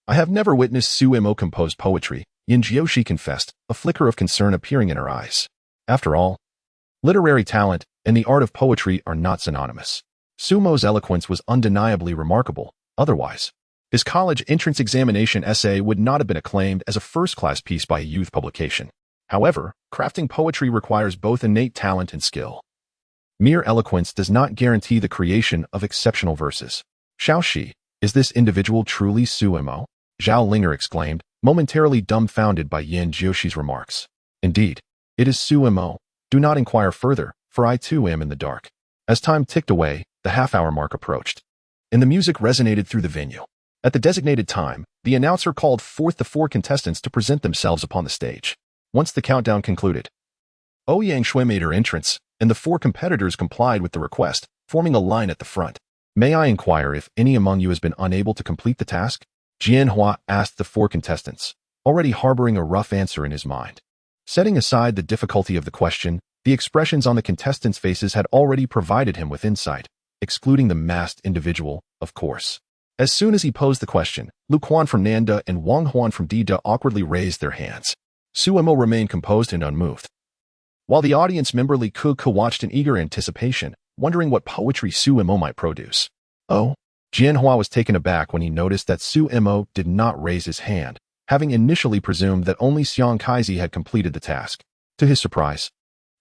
I have never witnessed Su Mo compose poetry, Yin Jiushi confessed, a flicker of concern appearing in her eyes. After all, literary talent and the art of poetry are not synonymous. Su Mo's eloquence was undeniably remarkable, otherwise, his college entrance examination essay would not have been acclaimed as a first-class piece by a youth publication. However, crafting poetry requires both innate talent and skill. Mere eloquence does not guarantee the creation of exceptional verses. Xiaoxi, is this individual truly Su Mo? Zhao Linger exclaimed, momentarily dumbfounded by Yan Jiushi's remarks. Indeed, it is Su Mo. Do not inquire further, for I too am in the dark. As time ticked away, the half-hour mark approached, and the music resonated through the venue. At the designated time, the announcer called forth the 4 contestants to present themselves upon the stage. Once the countdown concluded, Ouyang Shui made her entrance, and the 4 competitors complied with the request, forming a line at the front. May I inquire if any among you has been unable to complete the task? Jianhua asked the 4 contestants, already harboring a rough answer in his mind. Setting aside the difficulty of the question, the expressions on the contestants' faces had already provided him with insight, excluding the masked individual, of course. As soon as he posed the question, Lu Quan from Nanda and Wang Huan from Dida awkwardly raised their hands. Su Mo remained composed and unmoved, while the audience member Li Kuke watched in eager anticipation, wondering what poetry Su Mo might produce. Oh, Jianhua was taken aback when he noticed that Su Mo did not raise his hand, having initially presumed that only Xiang Kaizi had completed the task. To his surprise,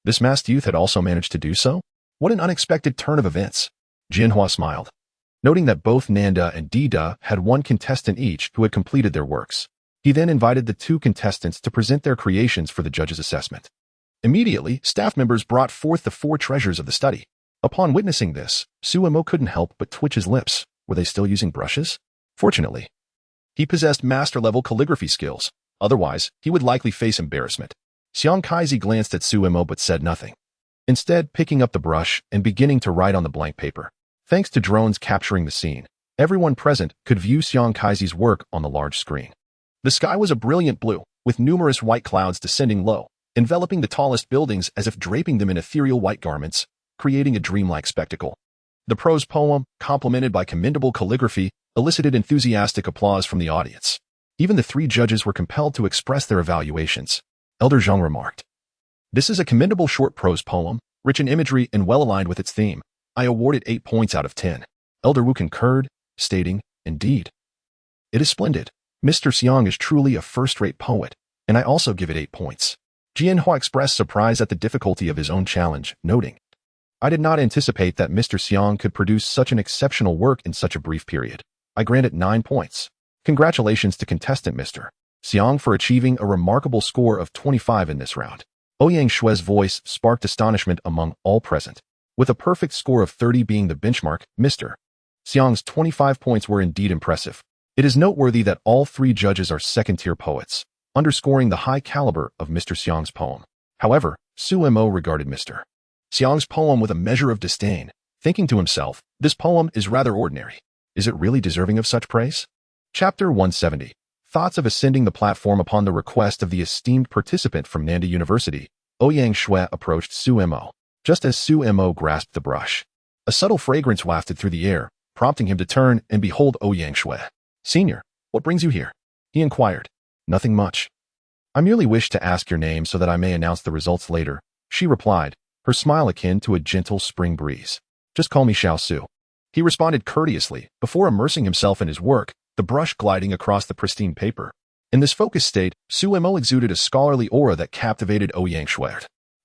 this masked youth had also managed to do so? What an unexpected turn of events. Jianhua smiled, noting that both Nanda and Dida had one contestant each who had completed their works. He then invited the two contestants to present their creations for the judge's assessment. Immediately, staff members brought forth the four treasures of the study. Upon witnessing this, Su Mo couldn't help but twitch his lips. Were they still using brushes? Fortunately, he possessed master-level calligraphy skills. Otherwise, he would likely face embarrassment. Xiang Kaizi glanced at Su Mo but said nothing, instead picking up the brush and beginning to write on the blank paper. Thanks to drones capturing the scene, everyone present could view Xiang Kaizi's work on the large screen. The sky was a brilliant blue, with numerous white clouds descending low, enveloping the tallest buildings as if draping them in ethereal white garments, creating a dreamlike spectacle. The prose poem, complemented by commendable calligraphy, elicited enthusiastic applause from the audience. Even the three judges were compelled to express their evaluations. Elder Zhang remarked, "This is a commendable short prose poem, rich in imagery and well-aligned with its theme. I award it 8 points out of 10. Elder Wu concurred, stating, "Indeed. It is splendid. Mr. Xiang is truly a first-rate poet, and I also give it 8 points. Jianhua expressed surprise at the difficulty of his own challenge, noting, "I did not anticipate that Mr. Xiang could produce such an exceptional work in such a brief period. I grant it 9 points. Congratulations to contestant Mr. Xiang for achieving a remarkable score of 25 in this round." Ouyang Shue's voice sparked astonishment among all present. With a perfect score of 30 being the benchmark, Mr. Xiang's 25 points were indeed impressive. It is noteworthy that all three judges are second-tier poets, underscoring the high caliber of Mr. Xiang's poem. However, Su Mo regarded Mr. Xiang's poem with a measure of disdain, thinking to himself, "This poem is rather ordinary. Is it really deserving of such praise?" Chapter 170. Thoughts of ascending the platform. Upon the request of the esteemed participant from Nanda University, Ouyang Shui approached Su Mo. Just as Su Mo grasped the brush, a subtle fragrance wafted through the air, prompting him to turn and behold Ouyang Shui. "Senior, what brings you here?" he inquired. "Nothing much. I merely wish to ask your name so that I may announce the results later," she replied, her smile akin to a gentle spring breeze. "Just call me Xiao Su." He responded courteously, before immersing himself in his work, the brush gliding across the pristine paper. In this focused state, Su Mo exuded a scholarly aura that captivated Ouyang Shui,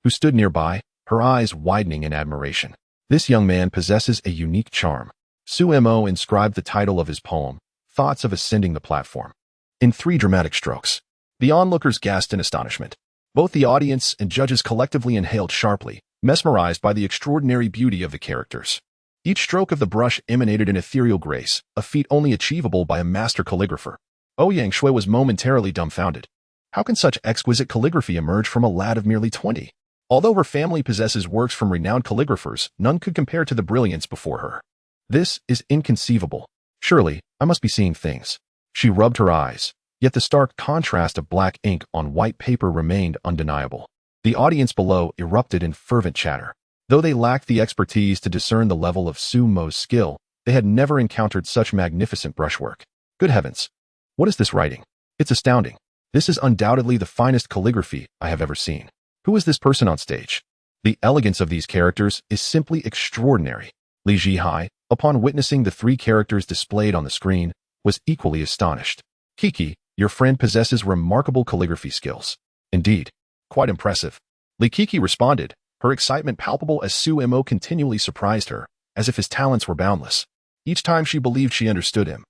who stood nearby, her eyes widening in admiration. This young man possesses a unique charm. Su Mo inscribed the title of his poem, Thoughts of Ascending the Platform, in 3 dramatic strokes. The onlookers gasped in astonishment. Both the audience and judges collectively inhaled sharply, mesmerized by the extraordinary beauty of the characters. Each stroke of the brush emanated an ethereal grace, a feat only achievable by a master calligrapher. Ouyang Shui was momentarily dumbfounded. How can such exquisite calligraphy emerge from a lad of merely 20? Although her family possesses works from renowned calligraphers, none could compare to the brilliance before her. This is inconceivable. Surely, I must be seeing things. She rubbed her eyes, yet the stark contrast of black ink on white paper remained undeniable. The audience below erupted in fervent chatter. Though they lacked the expertise to discern the level of Su Mo's skill, they had never encountered such magnificent brushwork. Good heavens! What is this writing? It's astounding. This is undoubtedly the finest calligraphy I have ever seen. Who is this person on stage? The elegance of these characters is simply extraordinary. Li Zhihai, upon witnessing the 3 characters displayed on the screen, was equally astonished. "Kiki, your friend possesses remarkable calligraphy skills. Indeed, quite impressive." Li Kiki responded, her excitement palpable as Su Mo continually surprised her, as if his talents were boundless. Each time she believed she understood him,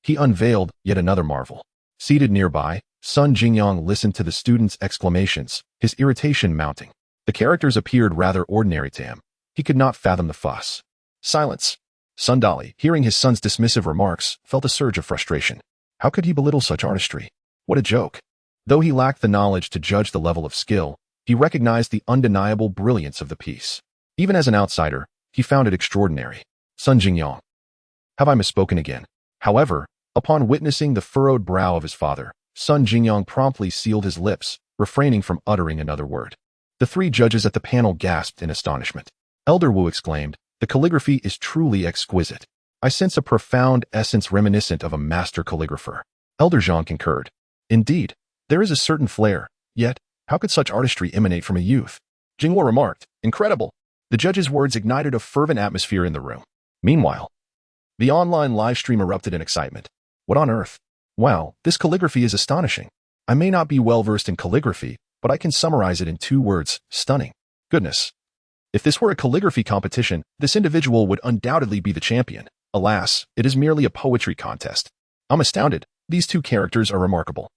he unveiled yet another marvel. Seated nearby, Sun Jingyang listened to the students' exclamations, his irritation mounting. The characters appeared rather ordinary to him. He could not fathom the fuss. Silence. Sun Dali, hearing his son's dismissive remarks, felt a surge of frustration. How could he belittle such artistry? What a joke. Though he lacked the knowledge to judge the level of skill, he recognized the undeniable brilliance of the piece. Even as an outsider, he found it extraordinary. Sun Jingyang. Have I misspoken again? However, upon witnessing the furrowed brow of his father, Sun Jingyang promptly sealed his lips, refraining from uttering another word. The 3 judges at the panel gasped in astonishment. Elder Wu exclaimed, "The calligraphy is truly exquisite. I sense a profound essence reminiscent of a master calligrapher." Elder Zhang concurred. "Indeed, there is a certain flair, yet, how could such artistry emanate from a youth?" Jinghua remarked, "Incredible." The judge's words ignited a fervent atmosphere in the room. Meanwhile, The online live stream erupted in excitement. What on earth? Wow, this calligraphy is astonishing. I may not be well-versed in calligraphy, but I can summarize it in 2 words: stunning. Goodness. If this were a calligraphy competition, this individual would undoubtedly be the champion. Alas, it is merely a poetry contest. I'm astounded. These 2 characters are remarkable.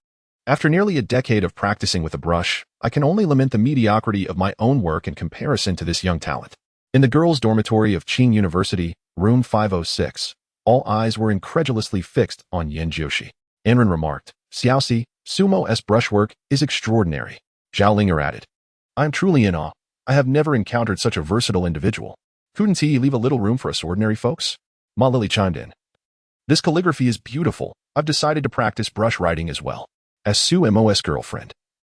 After nearly a decade of practicing with a brush, I can only lament the mediocrity of my own work in comparison to this young talent. In the girls' dormitory of Qing University, room 506, all eyes were incredulously fixed on Yin Jiushi. Anren remarked, "Xiaoxi, Sumo's brushwork is extraordinary." Zhao Linger added, "I am truly in awe. I have never encountered such a versatile individual. Couldn't he leave a little room for us ordinary folks?" Ma Lily chimed in. "This calligraphy is beautiful. I've decided to practice brush writing as well." As Sumo's girlfriend,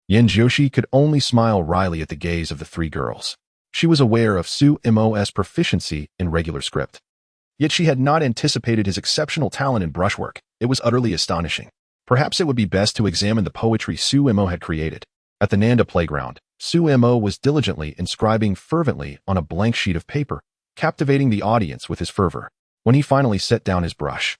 Yin Jiushi could only smile wryly at the gaze of the 3 girls. She was aware of Sumo's proficiency in regular script. Yet she had not anticipated his exceptional talent in brushwork. It was utterly astonishing. Perhaps it would be best to examine the poetry Sumo had created. At the Nanda playground, Sumo was diligently inscribing fervently on a blank sheet of paper, captivating the audience with his fervor. When he finally set down his brush,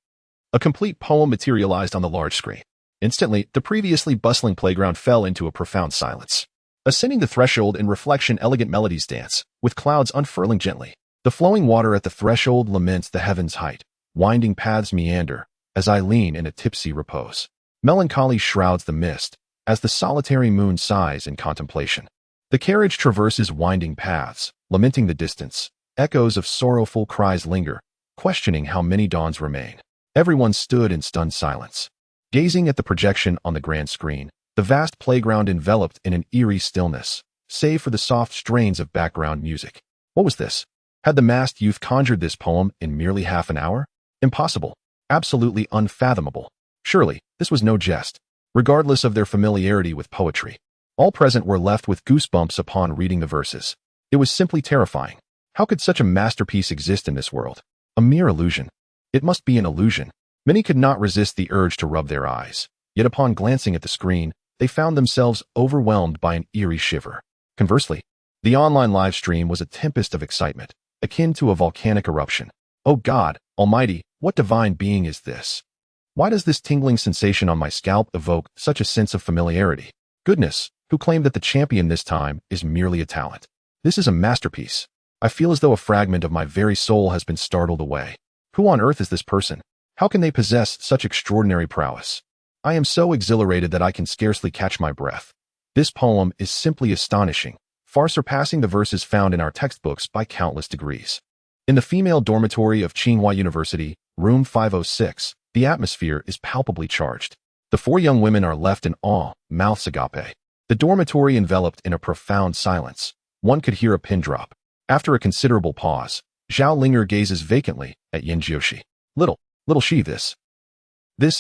a complete poem materialized on the large screen. Instantly, the previously bustling playground fell into a profound silence. Ascending the threshold in reflection, elegant melodies dance, with clouds unfurling gently. The flowing water at the threshold laments the heaven's height. Winding paths meander, as I lean in a tipsy repose. Melancholy shrouds the mist, as the solitary moon sighs in contemplation. The carriage traverses winding paths, lamenting the distance. Echoes of sorrowful cries linger, questioning how many dawns remain. Everyone stood in stunned silence, gazing at the projection on the grand screen. The vast playground enveloped in an eerie stillness, save for the soft strains of background music. What was this? Had the masked youth conjured this poem in merely half an hour? Impossible. Absolutely unfathomable. Surely, this was no jest. Regardless of their familiarity with poetry, all present were left with goosebumps upon reading the verses. It was simply terrifying. How could such a masterpiece exist in this world? A mere illusion. It must be an illusion. Many could not resist the urge to rub their eyes. Yet upon glancing at the screen, they found themselves overwhelmed by an eerie shiver. Conversely, the online live stream was a tempest of excitement, akin to a volcanic eruption. Oh God, Almighty, what divine being is this? Why does this tingling sensation on my scalp evoke such a sense of familiarity? Goodness, who claimed that the champion this time is merely a talent? This is a masterpiece. I feel as though a fragment of my very soul has been startled away. Who on earth is this person? How can they possess such extraordinary prowess? I am so exhilarated that I can scarcely catch my breath. This poem is simply astonishing, far surpassing the verses found in our textbooks by countless degrees. In the female dormitory of Tsinghua University, room 506, the atmosphere is palpably charged. The 4 young women are left in awe, mouths agape. The dormitory enveloped in a profound silence. One could hear a pin drop. After a considerable pause, Zhao Linger gazes vacantly at Yin Jiushi. Little she this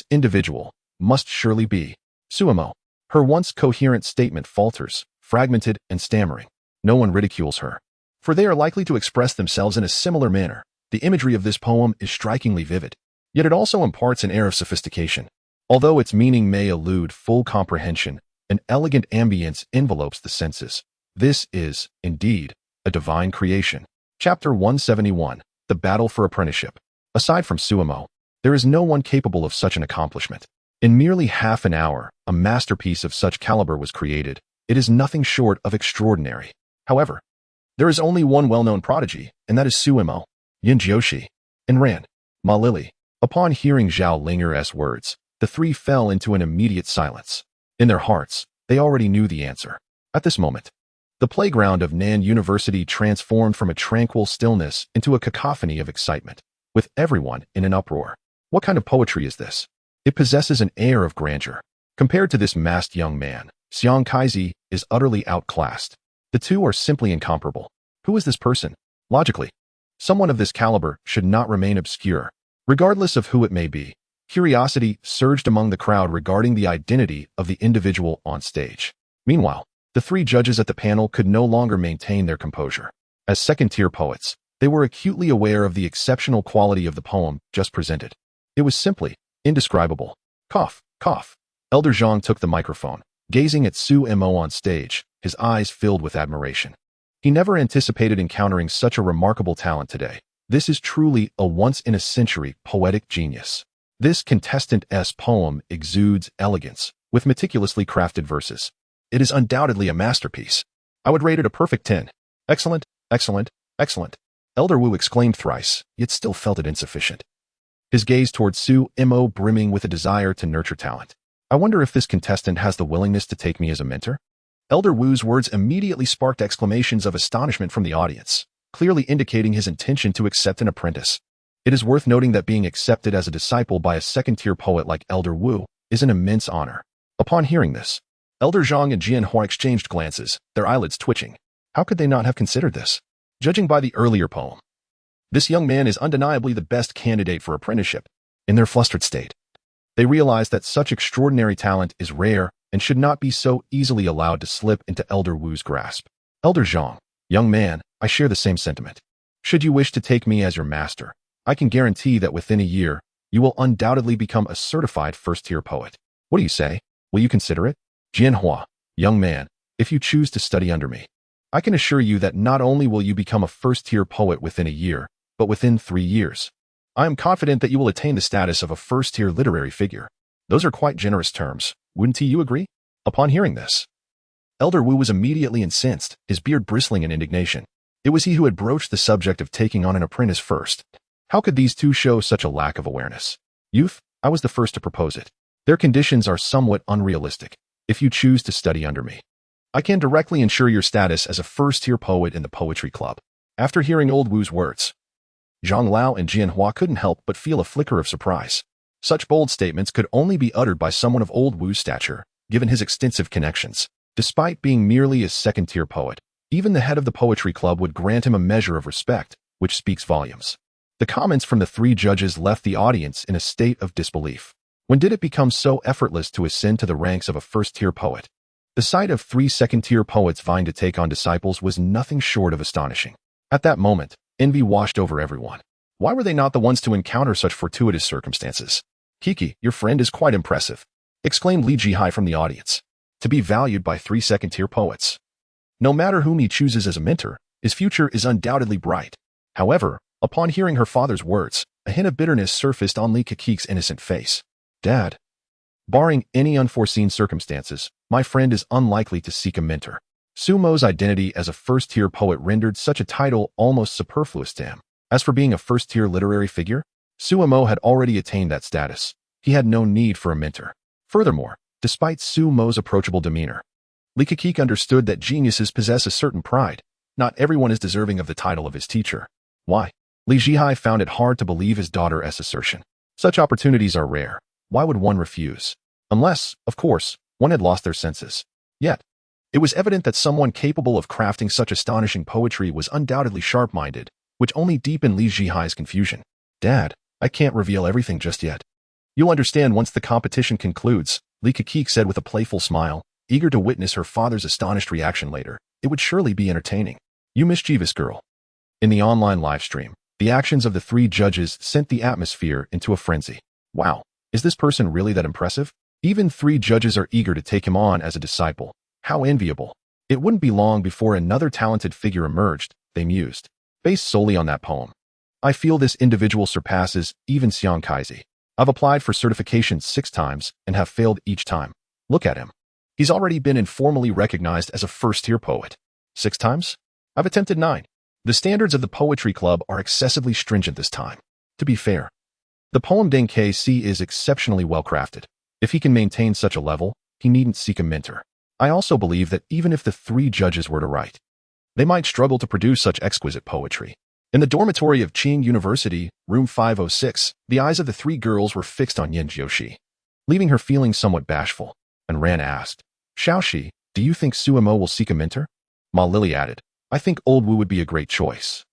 individual must surely be Sumo. Her once coherent statement falters, fragmented and stammering. No one ridicules her, for they are likely to express themselves in a similar manner. The imagery of this poem is strikingly vivid, yet it also imparts an air of sophistication. Although its meaning may elude full comprehension, an elegant ambience envelopes the senses. This is, indeed, a divine creation. Chapter 171, The Battle for Apprenticeship. Aside from Sumo, there is no one capable of such an accomplishment. In merely half an hour, a masterpiece of such caliber was created. It is nothing short of extraordinary. However, there is only one well-known prodigy, and that is Sumo, Yin Jiushi, and Ran, Ma Lily. Upon hearing Zhao Linger's words, the 3 fell into an immediate silence. In their hearts, they already knew the answer. At this moment, the playground of Nan University transformed from a tranquil stillness into a cacophony of excitement, with everyone in an uproar. What kind of poetry is this? It possesses an air of grandeur. Compared to this masked young man, Xiang Kaizi is utterly outclassed. The 2 are simply incomparable. Who is this person? Logically, someone of this caliber should not remain obscure. Regardless of who it may be, curiosity surged among the crowd regarding the identity of the individual on stage. Meanwhile, the 3 judges at the panel could no longer maintain their composure. As second-tier poets, they were acutely aware of the exceptional quality of the poem just presented. It was simply indescribable. Cough, cough. Elder Zhang took the microphone, gazing at Sumo on stage, his eyes filled with admiration. He never anticipated encountering such a remarkable talent today. This is truly a once-in-a-century poetic genius. This contestant-s poem exudes elegance, with meticulously crafted verses. It is undoubtedly a masterpiece. I would rate it a perfect 10. Excellent, excellent, excellent. Elder Wu exclaimed thrice, yet still felt it insufficient. His gaze toward Su Mo brimming with a desire to nurture talent. I wonder if this contestant has the willingness to take me as a mentor? Elder Wu's words immediately sparked exclamations of astonishment from the audience, clearly indicating his intention to accept an apprentice. It is worth noting that being accepted as a disciple by a second-tier poet like Elder Wu is an immense honor. Upon hearing this, Elder Zhang and Jianhua exchanged glances, their eyelids twitching. How could they not have considered this? Judging by the earlier poem, this young man is undeniably the best candidate for apprenticeship. In their flustered state, they realized that such extraordinary talent is rare and should not be so easily allowed to slip into Elder Wu's grasp. Elder Zhang, young man, I share the same sentiment. Should you wish to take me as your master, I can guarantee that within a year, you will undoubtedly become a certified first-tier poet. What do you say? Will you consider it? Jianhua, young man, if you choose to study under me, I can assure you that not only will you become a first-tier poet within a year, but within 3 years. I am confident that you will attain the status of a first-tier literary figure. Those are quite generous terms, wouldn't you agree? Upon hearing this, Elder Wu was immediately incensed, his beard bristling in indignation. It was he who had broached the subject of taking on an apprentice first. How could these two show such a lack of awareness? Youth, I was the first to propose it. Their conditions are somewhat unrealistic. If you choose to study under me, I can directly ensure your status as a first-tier poet in the poetry club. After hearing Old Wu's words, Zhang Lao and Jianhua couldn't help but feel a flicker of surprise. Such bold statements could only be uttered by someone of Old Wu's stature, given his extensive connections. Despite being merely a second-tier poet, even the head of the poetry club would grant him a measure of respect, which speaks volumes. The comments from the 3 judges left the audience in a state of disbelief. When did it become so effortless to ascend to the ranks of a first-tier poet? The sight of 3 second-tier poets vying to take on disciples was nothing short of astonishing. At that moment, envy washed over everyone. Why were they not the ones to encounter such fortuitous circumstances? Kiki, your friend is quite impressive, exclaimed Li Jihai from the audience. To be valued by 3 second-tier poets. No matter whom he chooses as a mentor, his future is undoubtedly bright. However, upon hearing her father's words, a hint of bitterness surfaced on Li Kikik's innocent face. Dad, barring any unforeseen circumstances, my friend is unlikely to seek a mentor. Sumo's identity as a first-tier poet rendered such a title almost superfluous to him. As for being a first-tier literary figure, Sumo had already attained that status. He had no need for a mentor. Furthermore, despite Sumo's approachable demeanor, Li Kikik understood that geniuses possess a certain pride. Not everyone is deserving of the title of his teacher. Why? Li Jihai found it hard to believe his daughter's assertion. Such opportunities are rare. Why would one refuse? Unless, of course, one had lost their senses. Yet, it was evident that someone capable of crafting such astonishing poetry was undoubtedly sharp-minded, which only deepened Li Jihai's confusion. Dad, I can't reveal everything just yet. You'll understand once the competition concludes, Li Kikik said with a playful smile, eager to witness her father's astonished reaction later. It would surely be entertaining. You mischievous girl. In the online livestream, the actions of the 3 judges sent the atmosphere into a frenzy. Wow, is this person really that impressive? Even 3 judges are eager to take him on as a disciple. How enviable. It wouldn't be long before another talented figure emerged, they mused. Based solely on that poem, I feel this individual surpasses even Xiang Kaizi. I've applied for certification 6 times and have failed each time. Look at him. He's already been informally recognized as a first-tier poet. 6 times? I've attempted 9. The standards of the poetry club are excessively stringent this time. To be fair, the poem Deng K.C. is exceptionally well-crafted. If he can maintain such a level, he needn't seek a mentor. I also believe that even if the 3 judges were to write, they might struggle to produce such exquisite poetry. In the dormitory of Qing University, room 506, the eyes of the 3 girls were fixed on Yin Jiushi. Leaving her feeling somewhat bashful, and Ran asked, Xiaoxi, do you think Suemo will seek a mentor? Ma Lily added, I think Old Wu would be a great choice.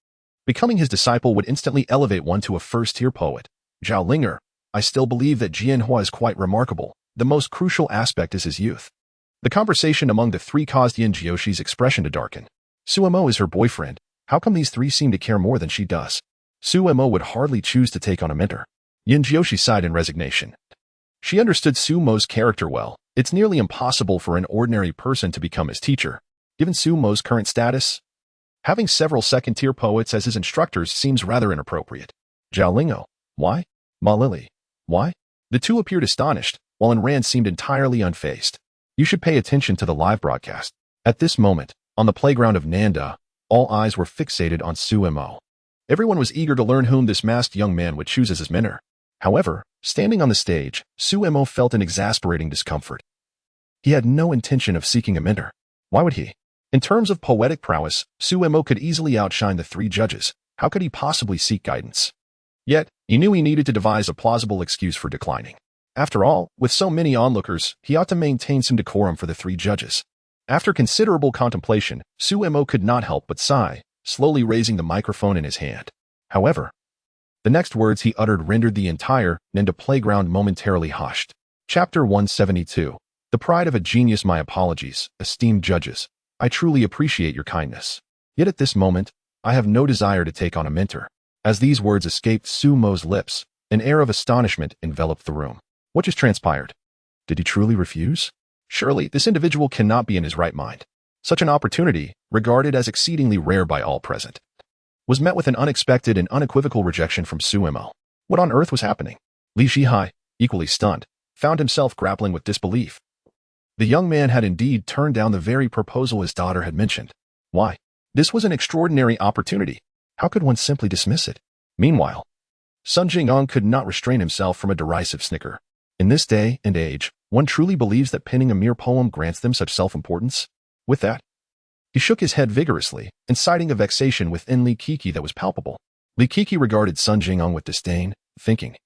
Becoming his disciple would instantly elevate one to a first-tier poet. Zhao Linger, I still believe that Jianhua is quite remarkable. The most crucial aspect is his youth. The conversation among the 3 caused Yin Jioshi's expression to darken. Suemo is her boyfriend. How come these 3 seem to care more than she does? Suemo would hardly choose to take on a mentor. Yin Jioshi sighed in resignation. She understood Sumo's character well. It's nearly impossible for an ordinary person to become his teacher. Given Sumo's current status, Having several second-tier poets as his instructors seems rather inappropriate. Zhao Lingo. Why? Ma Lily. Why? The two appeared astonished, while Enran seemed entirely unfazed. You should pay attention to the live broadcast. At this moment, on the playground of Nanda, all eyes were fixated on Su Mo. Everyone was eager to learn whom this masked young man would choose as his mentor. However, standing on the stage, Su Mo felt an exasperating discomfort. He had no intention of seeking a mentor. Why would he? In terms of poetic prowess, Su Mo could easily outshine the three judges. How could he possibly seek guidance? Yet, he knew he needed to devise a plausible excuse for declining. After all, with so many onlookers, he ought to maintain some decorum for the three judges. After considerable contemplation, Su Mo could not help but sigh, slowly raising the microphone in his hand. However, the next words he uttered rendered the entire Nanda playground momentarily hushed. Chapter 172. The pride of a genius. My apologies, esteemed judges. I truly appreciate your kindness. Yet at this moment, I have no desire to take on a mentor. As these words escaped Su Mo's lips, an air of astonishment enveloped the room. What just transpired? Did he truly refuse? Surely, this individual cannot be in his right mind. Such an opportunity, regarded as exceedingly rare by all present, was met with an unexpected and unequivocal rejection from Su Mo. What on earth was happening? Li Shihai, equally stunned, found himself grappling with disbelief. The young man had indeed turned down the very proposal his daughter had mentioned. Why? This was an extraordinary opportunity. How could one simply dismiss it? Meanwhile, Sun Jingyang could not restrain himself from a derisive snicker. In this day and age, one truly believes that penning a mere poem grants them such self-importance? With that, he shook his head vigorously, inciting a vexation within Li Kiki that was palpable. Li Kiki regarded Sun Jingyang with disdain, thinking,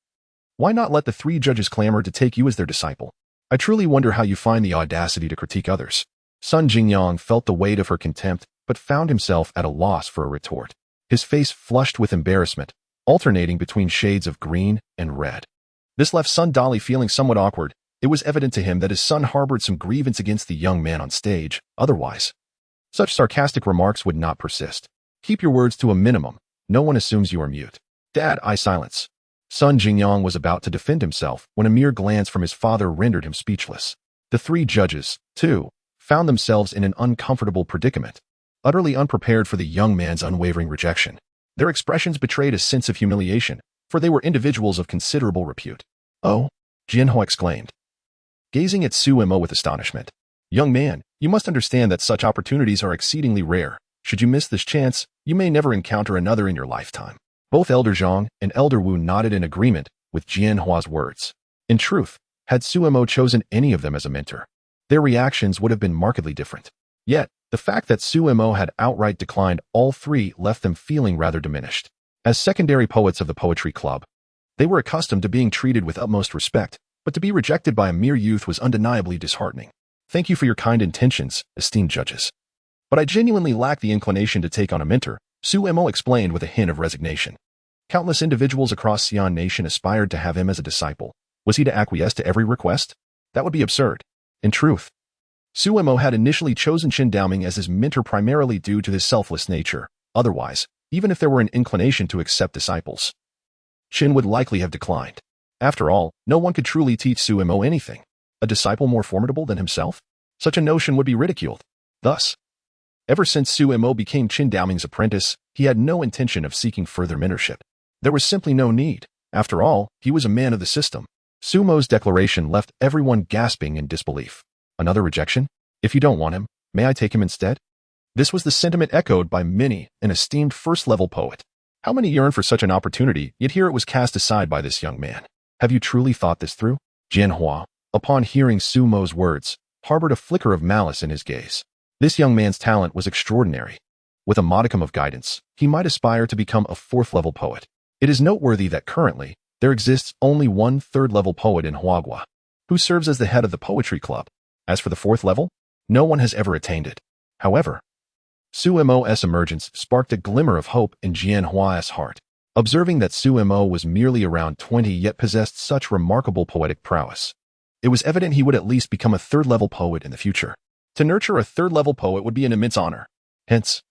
why not let the three judges clamor to take you as their disciple? I truly wonder how you find the audacity to critique others. Sun Jingyang felt the weight of her contempt, but found himself at a loss for a retort. His face flushed with embarrassment, alternating between shades of green and red. This left Sun Dali feeling somewhat awkward. It was evident to him that his son harbored some grievance against the young man on stage. Otherwise, such sarcastic remarks would not persist. Keep your words to a minimum. No one assumes you are mute. Dad, I silence. Sun Jingyang was about to defend himself when a mere glance from his father rendered him speechless. The three judges, too, found themselves in an uncomfortable predicament, utterly unprepared for the young man's unwavering rejection. Their expressions betrayed a sense of humiliation, for they were individuals of considerable repute. Oh, Jianhua exclaimed, gazing at Su Mo with astonishment. Young man, you must understand that such opportunities are exceedingly rare. Should you miss this chance, you may never encounter another in your lifetime. Both Elder Zhang and Elder Wu nodded in agreement with Jianhua's words. In truth, had Su Mo chosen any of them as a mentor, their reactions would have been markedly different. Yet, the fact that Su Mo had outright declined all three left them feeling rather diminished. As secondary poets of the Poetry Club, they were accustomed to being treated with utmost respect, but to be rejected by a mere youth was undeniably disheartening. Thank you for your kind intentions, esteemed judges. But I genuinely lack the inclination to take on a mentor, Su Mo explained with a hint of resignation. Countless individuals across Xi'an Nation aspired to have him as a disciple. Was he to acquiesce to every request? That would be absurd. In truth, Su Mo had initially chosen Qin Daoming as his mentor primarily due to his selfless nature. Otherwise, even if there were an inclination to accept disciples, Qin would likely have declined. After all, no one could truly teach Su Mo anything. A disciple more formidable than himself? Such a notion would be ridiculed. Thus, ever since Su Mo became Qin Daoming's apprentice, he had no intention of seeking further mentorship. There was simply no need. After all, he was a man of the system. Su Mo's declaration left everyone gasping in disbelief. Another rejection? If you don't want him, may I take him instead? This was the sentiment echoed by many, an esteemed first-level poet. How many yearned for such an opportunity, yet here it was cast aside by this young man. Have you truly thought this through? Jianhua, upon hearing Su Mo's words, harbored a flicker of malice in his gaze. This young man's talent was extraordinary. With a modicum of guidance, he might aspire to become a fourth-level poet. It is noteworthy that currently, there exists only one third-level poet in Huagua, who serves as the head of the Poetry Club. As for the fourth level, no one has ever attained it. However, Su Mo's emergence sparked a glimmer of hope in Jianhua's heart. Observing that Su Mo was merely around 20 yet possessed such remarkable poetic prowess, it was evident he would at least become a third-level poet in the future. To nurture a third-level poet would be an immense honor. Hence,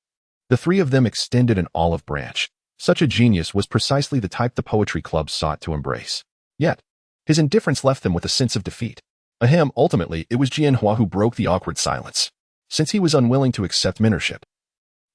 the three of them extended an olive branch. Such a genius was precisely the type the Poetry Club sought to embrace. Yet, his indifference left them with a sense of defeat. Ahem, ultimately, it was Jianhua who broke the awkward silence. Since he was unwilling to accept mentorship,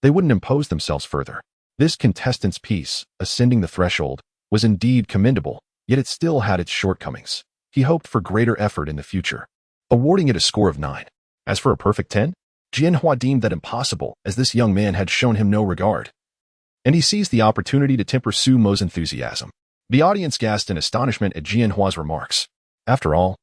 They wouldn't impose themselves further. This contestant's piece, ascending the threshold, was indeed commendable, yet it still had its shortcomings. He hoped for greater effort in the future, awarding it a score of 9. As for a perfect 10, Jianhua deemed that impossible, as this young man had shown him no regard. And he seized the opportunity to temper Su Mo's enthusiasm. The audience gasped in astonishment at Jianhua's remarks. After all,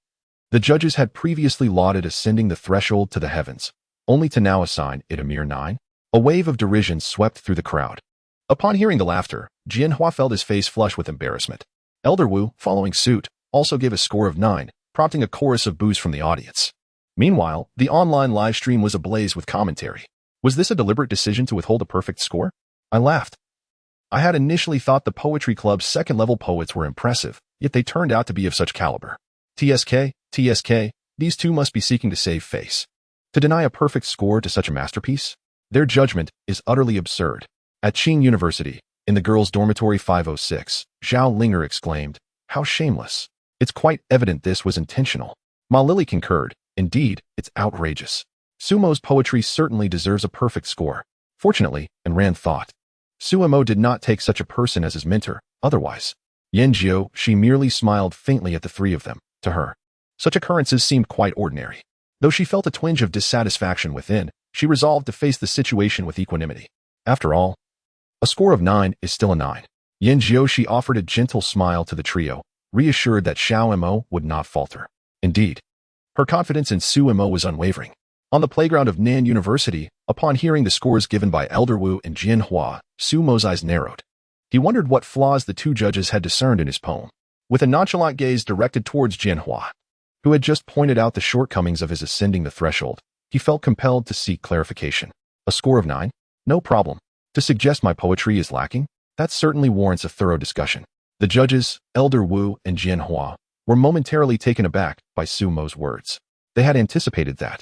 the judges had previously lauded ascending the threshold to the heavens, only to now assign it a mere 9. A wave of derision swept through the crowd. Upon hearing the laughter, Jianhua felt his face flush with embarrassment. Elder Wu, following suit, also gave a score of 9, prompting a chorus of boos from the audience. Meanwhile, the online live stream was ablaze with commentary. Was this a deliberate decision to withhold a perfect score? I laughed. I had initially thought the Poetry Club's second-level poets were impressive, yet they turned out to be of such caliber. TSK, these two must be seeking to save face. To deny a perfect score to such a masterpiece? Their judgment is utterly absurd. At Qing University, in the girls' dormitory 506, Zhao Linger exclaimed, "How shameless. It's quite evident this was intentional." Ma Lily concurred, "Indeed, it's outrageous. Sumo's poetry certainly deserves a perfect score." Fortunately, and Rand thought, Sumo did not take such a person as his mentor, otherwise. Yanjiu, she merely smiled faintly at the three of them. To her, such occurrences seemed quite ordinary. Though she felt a twinge of dissatisfaction within, she resolved to face the situation with equanimity. After all, a score of 9 is still a 9. Yanjiu, she offered a gentle smile to the trio, reassured that Xiao Mo would not falter. Indeed, her confidence in Su Mo was unwavering. On the playground of Nan University, upon hearing the scores given by Elder Wu and Jianhua, Su Mo's eyes narrowed. He wondered what flaws the two judges had discerned in his poem. With a nonchalant gaze directed towards Jianhua, who had just pointed out the shortcomings of his ascending the threshold, he felt compelled to seek clarification. A score of 9? No problem. To suggest my poetry is lacking? That certainly warrants a thorough discussion. The judges, Elder Wu and Jianhua, were momentarily taken aback by Su Mo's words. They had anticipated that,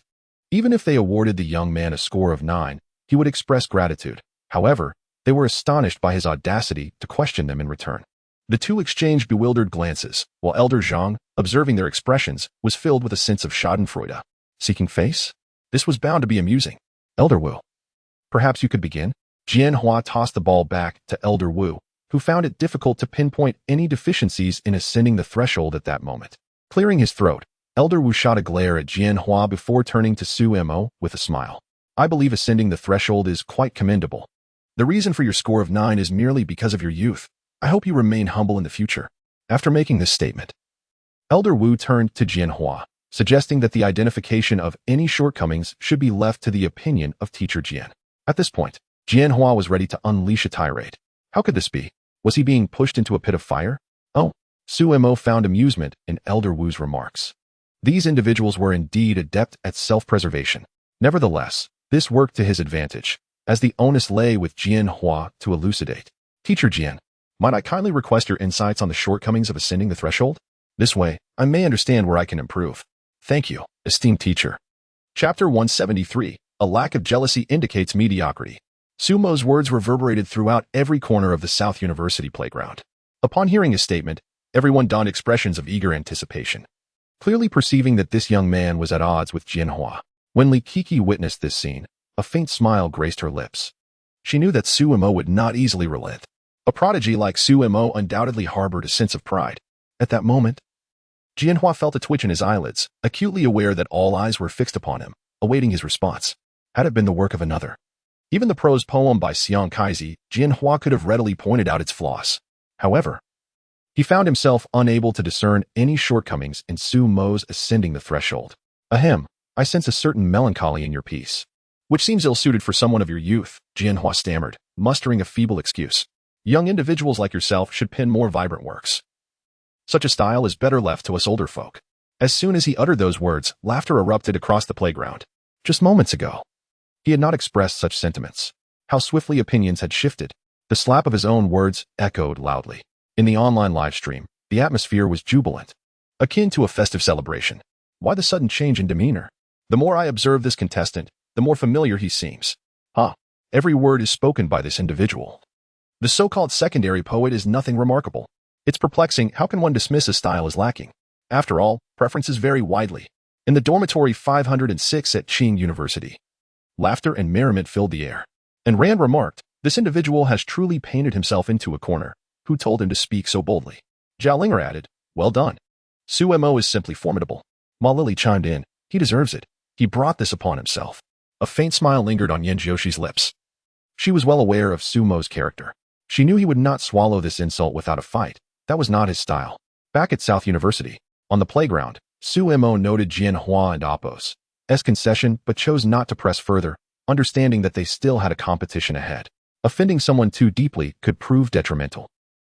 even if they awarded the young man a score of 9, he would express gratitude. However, they were astonished by his audacity to question them in return. The two exchanged bewildered glances, while Elder Zhang, observing their expressions, was filled with a sense of schadenfreude. Seeking face? This was bound to be amusing. Elder Wu, perhaps you could begin? Jianhua tossed the ball back to Elder Wu, who found it difficult to pinpoint any deficiencies in ascending the threshold at that moment. Clearing his throat, Elder Wu shot a glare at Jianhua before turning to Su Mo with a smile. I believe ascending the threshold is quite commendable. The reason for your score of 9 is merely because of your youth. I hope you remain humble in the future. After making this statement, Elder Wu turned to Jianhua, suggesting that the identification of any shortcomings should be left to the opinion of Teacher Jian. At this point, Jianhua was ready to unleash a tirade. How could this be? Was he being pushed into a pit of fire? Oh, Su Mo found amusement in Elder Wu's remarks. These individuals were indeed adept at self-preservation. Nevertheless, this worked to his advantage, as the onus lay with Jianhua to elucidate. Teacher Jian, might I kindly request your insights on the shortcomings of ascending the threshold? This way, I may understand where I can improve. Thank you, esteemed teacher. Chapter 173, A Lack of Jealousy Indicates Mediocrity. Sumo's words reverberated throughout every corner of the South University playground. Upon hearing his statement, everyone donned expressions of eager anticipation, clearly perceiving that this young man was at odds with Jianhua. When Li Kiki witnessed this scene, a faint smile graced her lips. She knew that Su Mo would not easily relent. A prodigy like Su Mo undoubtedly harbored a sense of pride. At that moment, Jianhua felt a twitch in his eyelids, acutely aware that all eyes were fixed upon him, awaiting his response. Had it been the work of another, even the prose poem by Xiang Kaizi, Jianhua could have readily pointed out its flaws. However, he found himself unable to discern any shortcomings in Su Mo's ascending the threshold. Ahem, I sense a certain melancholy in your piece, which seems ill-suited for someone of your youth, Jianhua stammered, mustering a feeble excuse. Young individuals like yourself should pen more vibrant works. Such a style is better left to us older folk. As soon as he uttered those words, laughter erupted across the playground. Just moments ago, he had not expressed such sentiments. How swiftly opinions had shifted. The slap of his own words echoed loudly. In the online live stream, the atmosphere was jubilant, akin to a festive celebration. Why the sudden change in demeanor? The more I observe this contestant, the more familiar he seems. Every word is spoken by this individual. The so-called secondary poet is nothing remarkable. It's perplexing, how can one dismiss a style as lacking? After all, preferences vary widely. In the dormitory 506 at Qing University, laughter and merriment filled the air. And Rand remarked, "This individual has truly painted himself into a corner. Who told him to speak so boldly?" Zhao Linger added, "Well done. Su Mo is simply formidable." Ma Lily chimed in, "He deserves it. He brought this upon himself." A faint smile lingered on Yen Jioshi's lips. She was well aware of Su Mo's character. She knew he would not swallow this insult without a fight. That was not his style. Back at South University, on the playground, Su Mo noted Jian Hua and Appo's concession but chose not to press further, understanding that they still had a competition ahead. Offending someone too deeply could prove detrimental.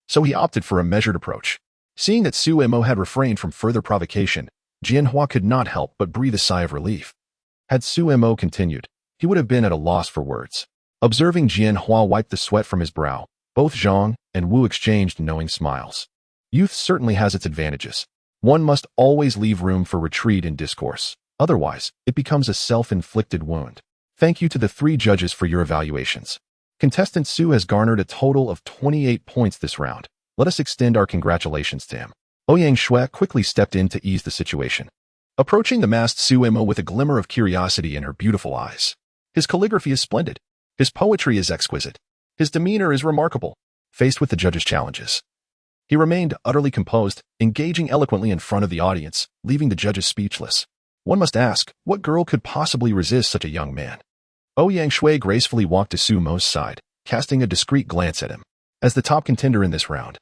So he opted for a measured approach. Seeing that Su Mo had refrained from further provocation, Jian Hua could not help but breathe a sigh of relief. Had Su Mo continued, he would have been at a loss for words. Observing Jian Hua wipe the sweat from his brow, both Zhang and Wu exchanged knowing smiles. Youth certainly has its advantages. One must always leave room for retreat in discourse. Otherwise, it becomes a self-inflicted wound. Thank you to the 3 judges for your evaluations. Contestant Su has garnered a total of 28 points this round. Let us extend our congratulations to him. Ouyang Shui quickly stepped in to ease the situation, approaching the masked Su Mo with a glimmer of curiosity in her beautiful eyes. His calligraphy is splendid. His poetry is exquisite. His demeanor is remarkable. Faced with the judges' challenges, he remained utterly composed, engaging eloquently in front of the audience, leaving the judges speechless. One must ask, what girl could possibly resist such a young man? Ouyang Shui gracefully walked to Su Mo's side, casting a discreet glance at him. As the top contender in this round,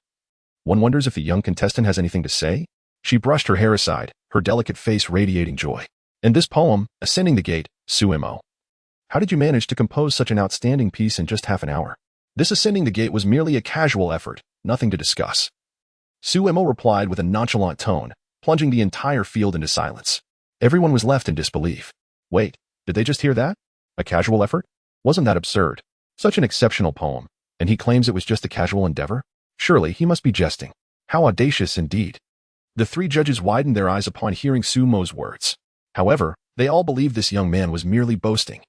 one wonders if the young contestant has anything to say. She brushed her hair aside, her delicate face radiating joy. In this poem, Ascending the Gate, Su Mo, how did you manage to compose such an outstanding piece in just half an hour? This Ascending the Gate was merely a casual effort, nothing to discuss. Su Mo replied with a nonchalant tone, plunging the entire field into silence. Everyone was left in disbelief. Wait, did they just hear that? A casual effort? Wasn't that absurd? Such an exceptional poem, and he claims it was just a casual endeavor? Surely he must be jesting. How audacious indeed. The 3 judges widened their eyes upon hearing Su Mo's words. However, they all believed this young man was merely boasting.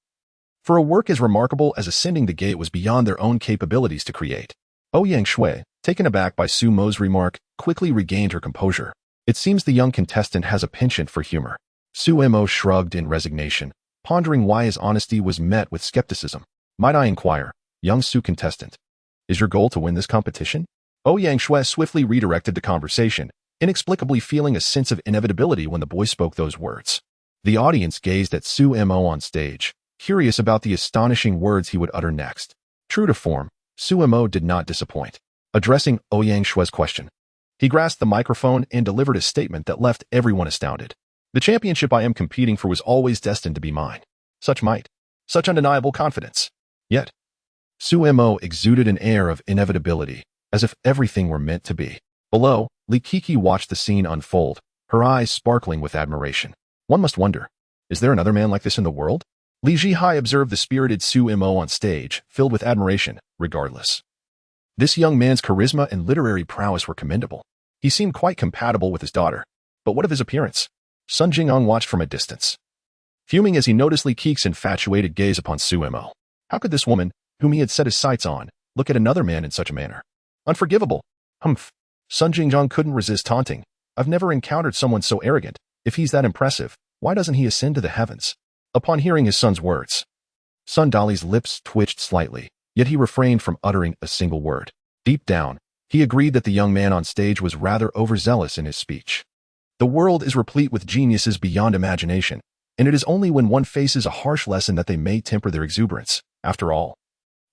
For a work as remarkable as Ascending the Gate was beyond their own capabilities to create. Ouyang Shui, taken aback by Su Mo's remark, quickly regained her composure. It seems the young contestant has a penchant for humor. Su Mo shrugged in resignation, pondering why his honesty was met with skepticism. Might I inquire, young Su contestant, is your goal to win this competition? Ouyang Shui swiftly redirected the conversation, inexplicably feeling a sense of inevitability when the boy spoke those words. The audience gazed at Su Mo on stage, curious about the astonishing words he would utter next. True to form, Su Mo did not disappoint. Addressing Ouyang Shui's question, he grasped the microphone and delivered a statement that left everyone astounded. The championship I am competing for was always destined to be mine. Such might, such undeniable confidence. Yet, Su Mo exuded an air of inevitability, as if everything were meant to be. Below, Li Kiki watched the scene unfold, her eyes sparkling with admiration. One must wonder, is there another man like this in the world? Li Zhihai observed the spirited Su Mo on stage, filled with admiration, regardless. This young man's charisma and literary prowess were commendable. He seemed quite compatible with his daughter. But what of his appearance? Sun Jing'an watched from a distance, fuming as he noticed Li Kik's infatuated gaze upon Su Mo. How could this woman, whom he had set his sights on, look at another man in such a manner? Unforgivable. Humph. Sun Jing'an couldn't resist taunting. I've never encountered someone so arrogant. If he's that impressive, why doesn't he ascend to the heavens? Upon hearing his son's words, Sun Dali's lips twitched slightly, yet he refrained from uttering a single word. Deep down, he agreed that the young man on stage was rather overzealous in his speech. The world is replete with geniuses beyond imagination, and it is only when one faces a harsh lesson that they may temper their exuberance. After all,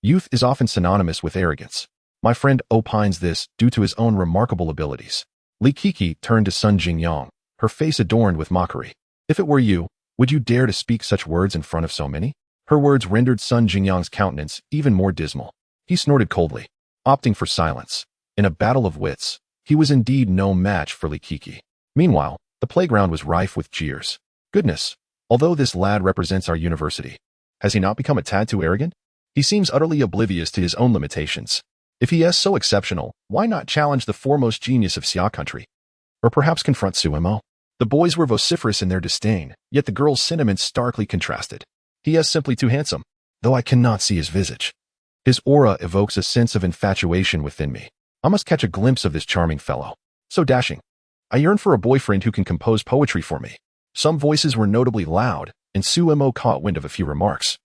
youth is often synonymous with arrogance. My friend opines this due to his own remarkable abilities. Li Kiki turned to Sun Jingyang, her face adorned with mockery. If it were you, would you dare to speak such words in front of so many? Her words rendered Sun Jingyang's countenance even more dismal. He snorted coldly, opting for silence. In a battle of wits, he was indeed no match for Li Kiki. Meanwhile, the playground was rife with jeers. Goodness, although this lad represents our university, has he not become a tad too arrogant? He seems utterly oblivious to his own limitations. If he is so exceptional, why not challenge the foremost genius of Xia country? Or perhaps confront Su Mo? The boys were vociferous in their disdain, yet the girl's sentiments starkly contrasted. He is simply too handsome, though I cannot see his visage. His aura evokes a sense of infatuation within me. I must catch a glimpse of this charming fellow. So dashing. I yearn for a boyfriend who can compose poetry for me. Some voices were notably loud, and Su Mo caught wind of a few remarks.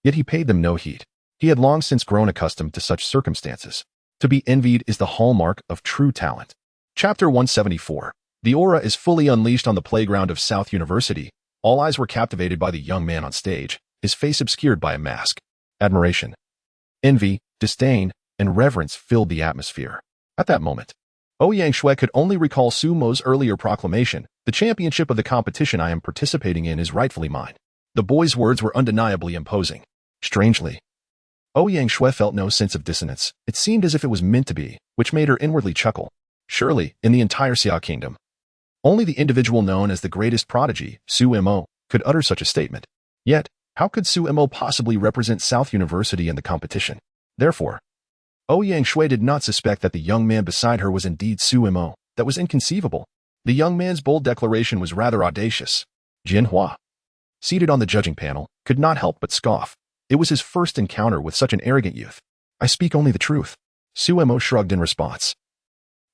Yet he paid them no heed. He had long since grown accustomed to such circumstances. To be envied is the hallmark of true talent. Chapter 174. The aura is fully unleashed on the playground of South University. All eyes were captivated by the young man on stage, his face obscured by a mask. Admiration, envy, disdain, and reverence filled the atmosphere. At that moment, Ouyang Shui could only recall Sumo's earlier proclamation, "The championship of the competition I am participating in is rightfully mine." The boy's words were undeniably imposing. Strangely, Ouyang Shui felt no sense of dissonance. It seemed as if it was meant to be, which made her inwardly chuckle. Surely, in the entire Xia kingdom, only the individual known as the greatest prodigy, Su Mo, could utter such a statement. Yet, how could Su Mo possibly represent South University in the competition? Therefore, Ouyang Shui did not suspect that the young man beside her was indeed Su Mo. That was inconceivable. The young man's bold declaration was rather audacious. Jin Hua, seated on the judging panel, could not help but scoff. It was his first encounter with such an arrogant youth. "I speak only the truth," Su Mo shrugged in response.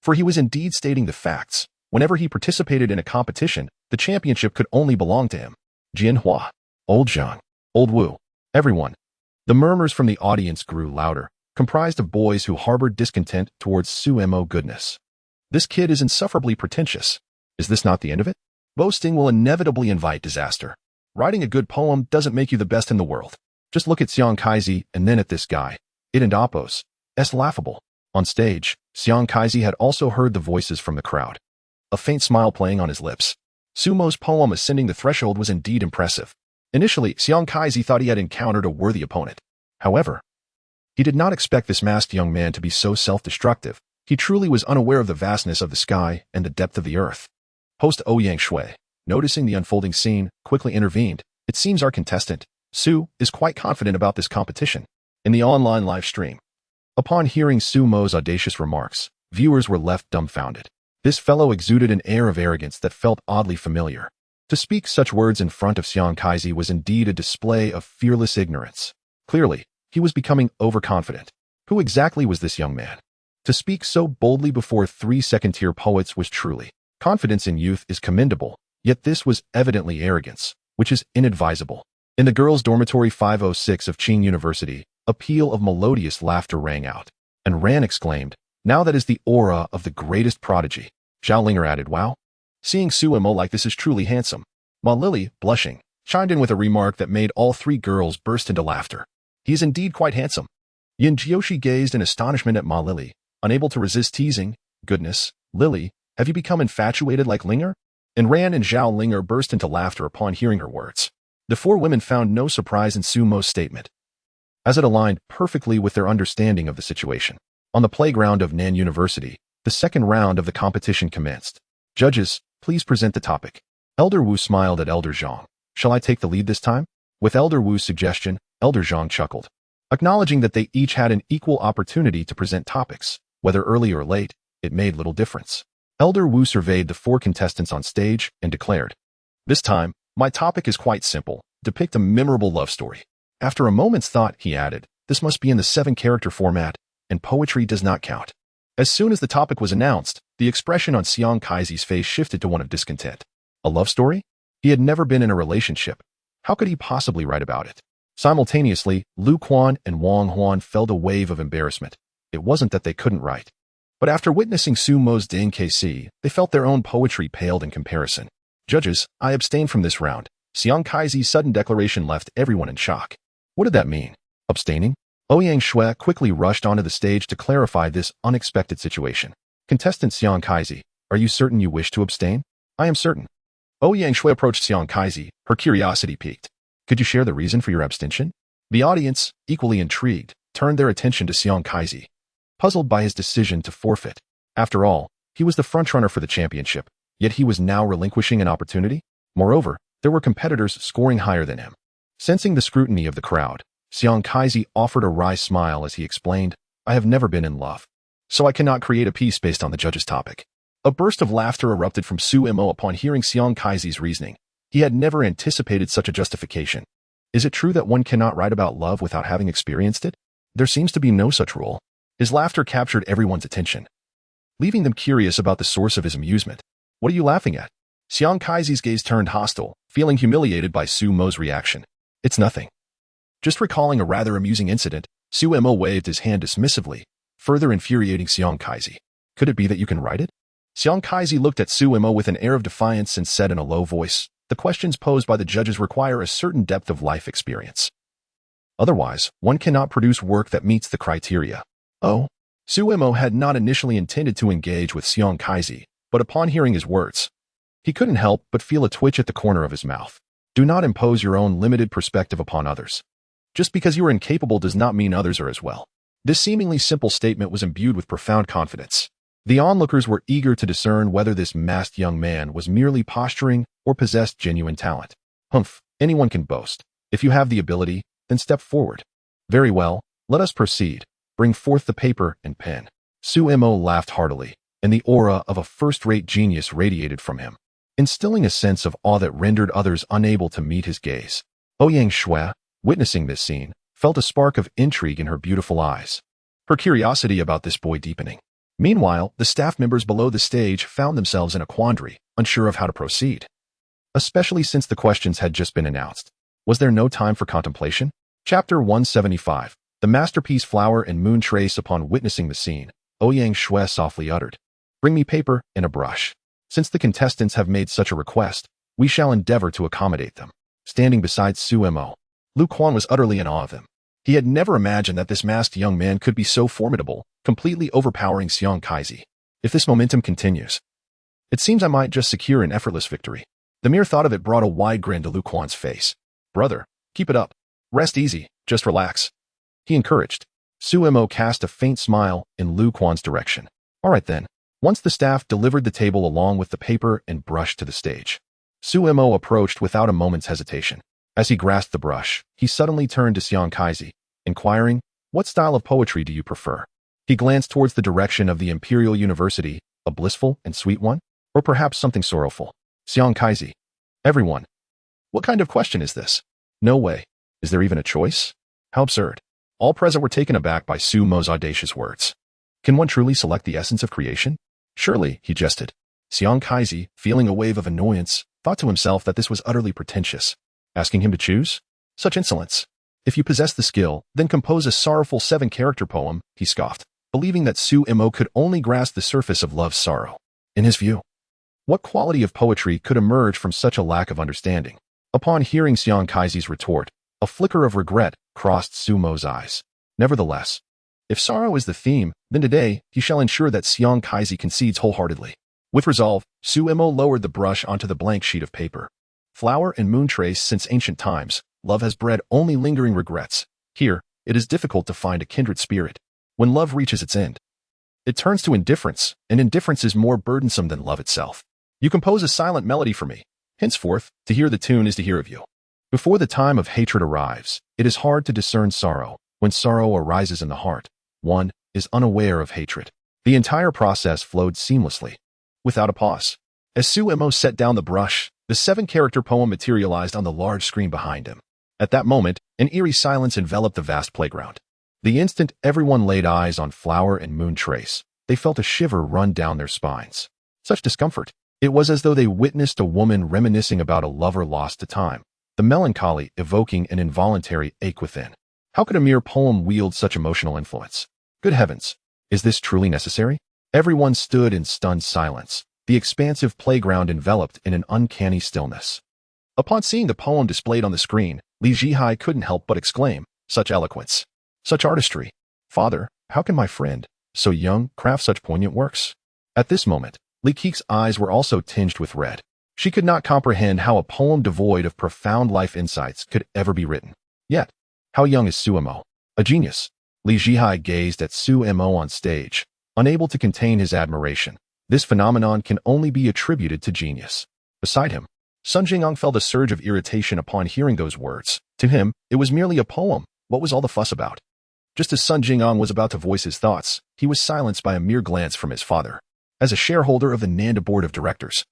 For he was indeed stating the facts. Whenever he participated in a competition, the championship could only belong to him. Jin Hua, Old Zhang, Old Wu, everyone. The murmurs from the audience grew louder, comprised of boys who harbored discontent towards Su Mo goodness. This kid is insufferably pretentious. Is this not the end of it? Boasting will inevitably invite disaster. Writing a good poem doesn't make you the best in the world. Just look at Xiang Kaizi and then at this guy. It and Oppos. Es laughable. On stage, Xiang Kaizi had also heard the voices from the crowd. A faint smile playing on his lips. Sumo's poem Ascending the Threshold was indeed impressive. Initially, Xiang Kaizi thought he had encountered a worthy opponent. However, he did not expect this masked young man to be so self-destructive. He truly was unaware of the vastness of the sky and the depth of the earth. Host Ouyang Shui, noticing the unfolding scene, quickly intervened. "It seems our contestant, Su, is quite confident about this competition." In the online live stream, upon hearing Sumo's audacious remarks, viewers were left dumbfounded. This fellow exuded an air of arrogance that felt oddly familiar. To speak such words in front of Xiang Kaizi was indeed a display of fearless ignorance. Clearly, he was becoming overconfident. Who exactly was this young man? To speak so boldly before 3 second-tier poets was truly. Confidence in youth is commendable, yet this was evidently arrogance, which is inadvisable. In the girls' dormitory 506 of Qing University, a peal of melodious laughter rang out, and Ran exclaimed, "Now that is the aura of the greatest prodigy." Zhao Linger added, "Wow. Seeing Su Mo like this is truly handsome." Ma Lily, blushing, chimed in with a remark that made all 3 girls burst into laughter. "He is indeed quite handsome." Yin Jiushi gazed in astonishment at Ma Lily, unable to resist teasing. "Goodness, Lily, have you become infatuated like Linger?" And Ran and Zhao Linger burst into laughter upon hearing her words. The 4 women found no surprise in Su Mo's statement, as it aligned perfectly with their understanding of the situation. On the playground of Nan University, the second round of the competition commenced. "Judges, please present the topic." Elder Wu smiled at Elder Zhang. "Shall I take the lead this time?" With Elder Wu's suggestion, Elder Zhang chuckled, acknowledging that they each had an equal opportunity to present topics. Whether early or late, it made little difference. Elder Wu surveyed the 4 contestants on stage and declared, "This time, my topic is quite simple. Depict a memorable love story." After a moment's thought, he added, "This must be in the 7-character format, and poetry does not count." As soon as the topic was announced, the expression on Xiang Kaizi's face shifted to one of discontent. A love story? He had never been in a relationship. How could he possibly write about it? Simultaneously, Lu Quan and Wang Huan felt a wave of embarrassment. It wasn't that they couldn't write, but after witnessing Su Mo's Deng KC, they felt their own poetry paled in comparison. "Judges, I abstain from this round." Xiang Kaizi's sudden declaration left everyone in shock. What did that mean? Abstaining? Ouyang Shui quickly rushed onto the stage to clarify this unexpected situation. "Contestant Xiang Kaizi, are you certain you wish to abstain?" "I am certain." Ouyang Shui approached Xiang Kaizi, her curiosity piqued. "Could you share the reason for your abstention?" The audience, equally intrigued, turned their attention to Xiang Kaizi, puzzled by his decision to forfeit. After all, he was the frontrunner for the championship, yet he was now relinquishing an opportunity. Moreover, there were competitors scoring higher than him. Sensing the scrutiny of the crowd, Xiang Kaizi offered a wry smile as he explained, "I have never been in love, so I cannot create a piece based on the judge's topic." A burst of laughter erupted from Su Mo upon hearing Xiang Kaizi's reasoning. He had never anticipated such a justification. Is it true that one cannot write about love without having experienced it? There seems to be no such rule. His laughter captured everyone's attention, leaving them curious about the source of his amusement. "What are you laughing at?" Xiang Kaizi's gaze turned hostile, feeling humiliated by Su Mo's reaction. "It's nothing." Just recalling a rather amusing incident, Suemo waved his hand dismissively, further infuriating Xiong Kaizi. Could it be that you can write it? Xiong Kaizi looked at Suemo with an air of defiance and said in a low voice, the questions posed by the judges require a certain depth of life experience. Otherwise, one cannot produce work that meets the criteria. Oh. Suemo had not initially intended to engage with Xiong Kaizi, but upon hearing his words, he couldn't help but feel a twitch at the corner of his mouth. Do not impose your own limited perspective upon others. Just because you are incapable does not mean others are as well. This seemingly simple statement was imbued with profound confidence. The onlookers were eager to discern whether this masked young man was merely posturing or possessed genuine talent. Humph, anyone can boast. If you have the ability, then step forward. Very well, let us proceed. Bring forth the paper and pen. Suemo laughed heartily, and the aura of a first-rate genius radiated from him, instilling a sense of awe that rendered others unable to meet his gaze. Ouyang Shui, witnessing this scene, felt a spark of intrigue in her beautiful eyes, her curiosity about this boy deepening. Meanwhile, the staff members below the stage found themselves in a quandary, unsure of how to proceed. Especially since the questions had just been announced. Was there no time for contemplation? Chapter 175. The masterpiece Flower and Moon Trace. Upon witnessing the scene, Ouyang Shui softly uttered, "Bring me paper and a brush. Since the contestants have made such a request, we shall endeavor to accommodate them." Standing beside Suemo, Lu Quan was utterly in awe of him. He had never imagined that this masked young man could be so formidable, completely overpowering Xiong Kaizi. If this momentum continues, it seems I might just secure an effortless victory. The mere thought of it brought a wide grin to Lu Quan's face. Brother, keep it up. Rest easy, just relax. He encouraged. Suemo cast a faint smile in Lu Quan's direction. All right then. Once the staff delivered the table along with the paper and brush to the stage, Suemo approached without a moment's hesitation. As he grasped the brush, he suddenly turned to Xiong Kaizi, inquiring, "What style of poetry do you prefer?" He glanced towards the direction of the Imperial University, a blissful and sweet one, or perhaps something sorrowful. Xiong Kaizi. Everyone. What kind of question is this? No way. Is there even a choice? How absurd. All present were taken aback by Suemo's audacious words. Can one truly select the essence of creation? Surely, he jested. Xiong Kaizi, feeling a wave of annoyance, thought to himself that this was utterly pretentious. Asking him to choose? Such insolence. If you possess the skill, then compose a sorrowful 7-character poem, he scoffed, believing that Suemo could only grasp the surface of love's sorrow. In his view, what quality of poetry could emerge from such a lack of understanding? Upon hearing Xiong Kaizi's retort, a flicker of regret crossed Suemo's eyes. Nevertheless, if sorrow is the theme, then today he shall ensure that Xiong Kaizi concedes wholeheartedly. With resolve, Suemo lowered the brush onto the blank sheet of paper. Flower and Moon Trace. Since ancient times, love has bred only lingering regrets. Here, it is difficult to find a kindred spirit. When love reaches its end, it turns to indifference, and indifference is more burdensome than love itself. You compose a silent melody for me. Henceforth, to hear the tune is to hear of you. Before the time of hatred arrives, it is hard to discern sorrow. When sorrow arises in the heart, one is unaware of hatred. The entire process flowed seamlessly, without a pause. As Suemo set down the brush, the 7-character poem materialized on the large screen behind him. At that moment, an eerie silence enveloped the vast playground. The instant everyone laid eyes on Flower and Moon Trace, they felt a shiver run down their spines. Such discomfort. It was as though they witnessed a woman reminiscing about a lover lost to time, the melancholy evoking an involuntary ache within. How could a mere poem wield such emotional influence? Good heavens, is this truly necessary? Everyone stood in stunned silence, the expansive playground enveloped in an uncanny stillness. Upon seeing the poem displayed on the screen, Li Zhihai couldn't help but exclaim, "Such eloquence! Such artistry! Father, how can my friend, so young, craft such poignant works?" At this moment, Li Keq's eyes were also tinged with red. She could not comprehend how a poem devoid of profound life insights could ever be written. Yet, how young is Suemo? A genius. Li Zhihai gazed at Suemo on stage, unable to contain his admiration. This phenomenon can only be attributed to genius. Beside him, Sun Jingyang felt a surge of irritation upon hearing those words. To him, it was merely a poem. What was all the fuss about? Just as Sun Jingyang was about to voice his thoughts, he was silenced by a mere glance from his father. As a shareholder of the Nanda Board of Directors,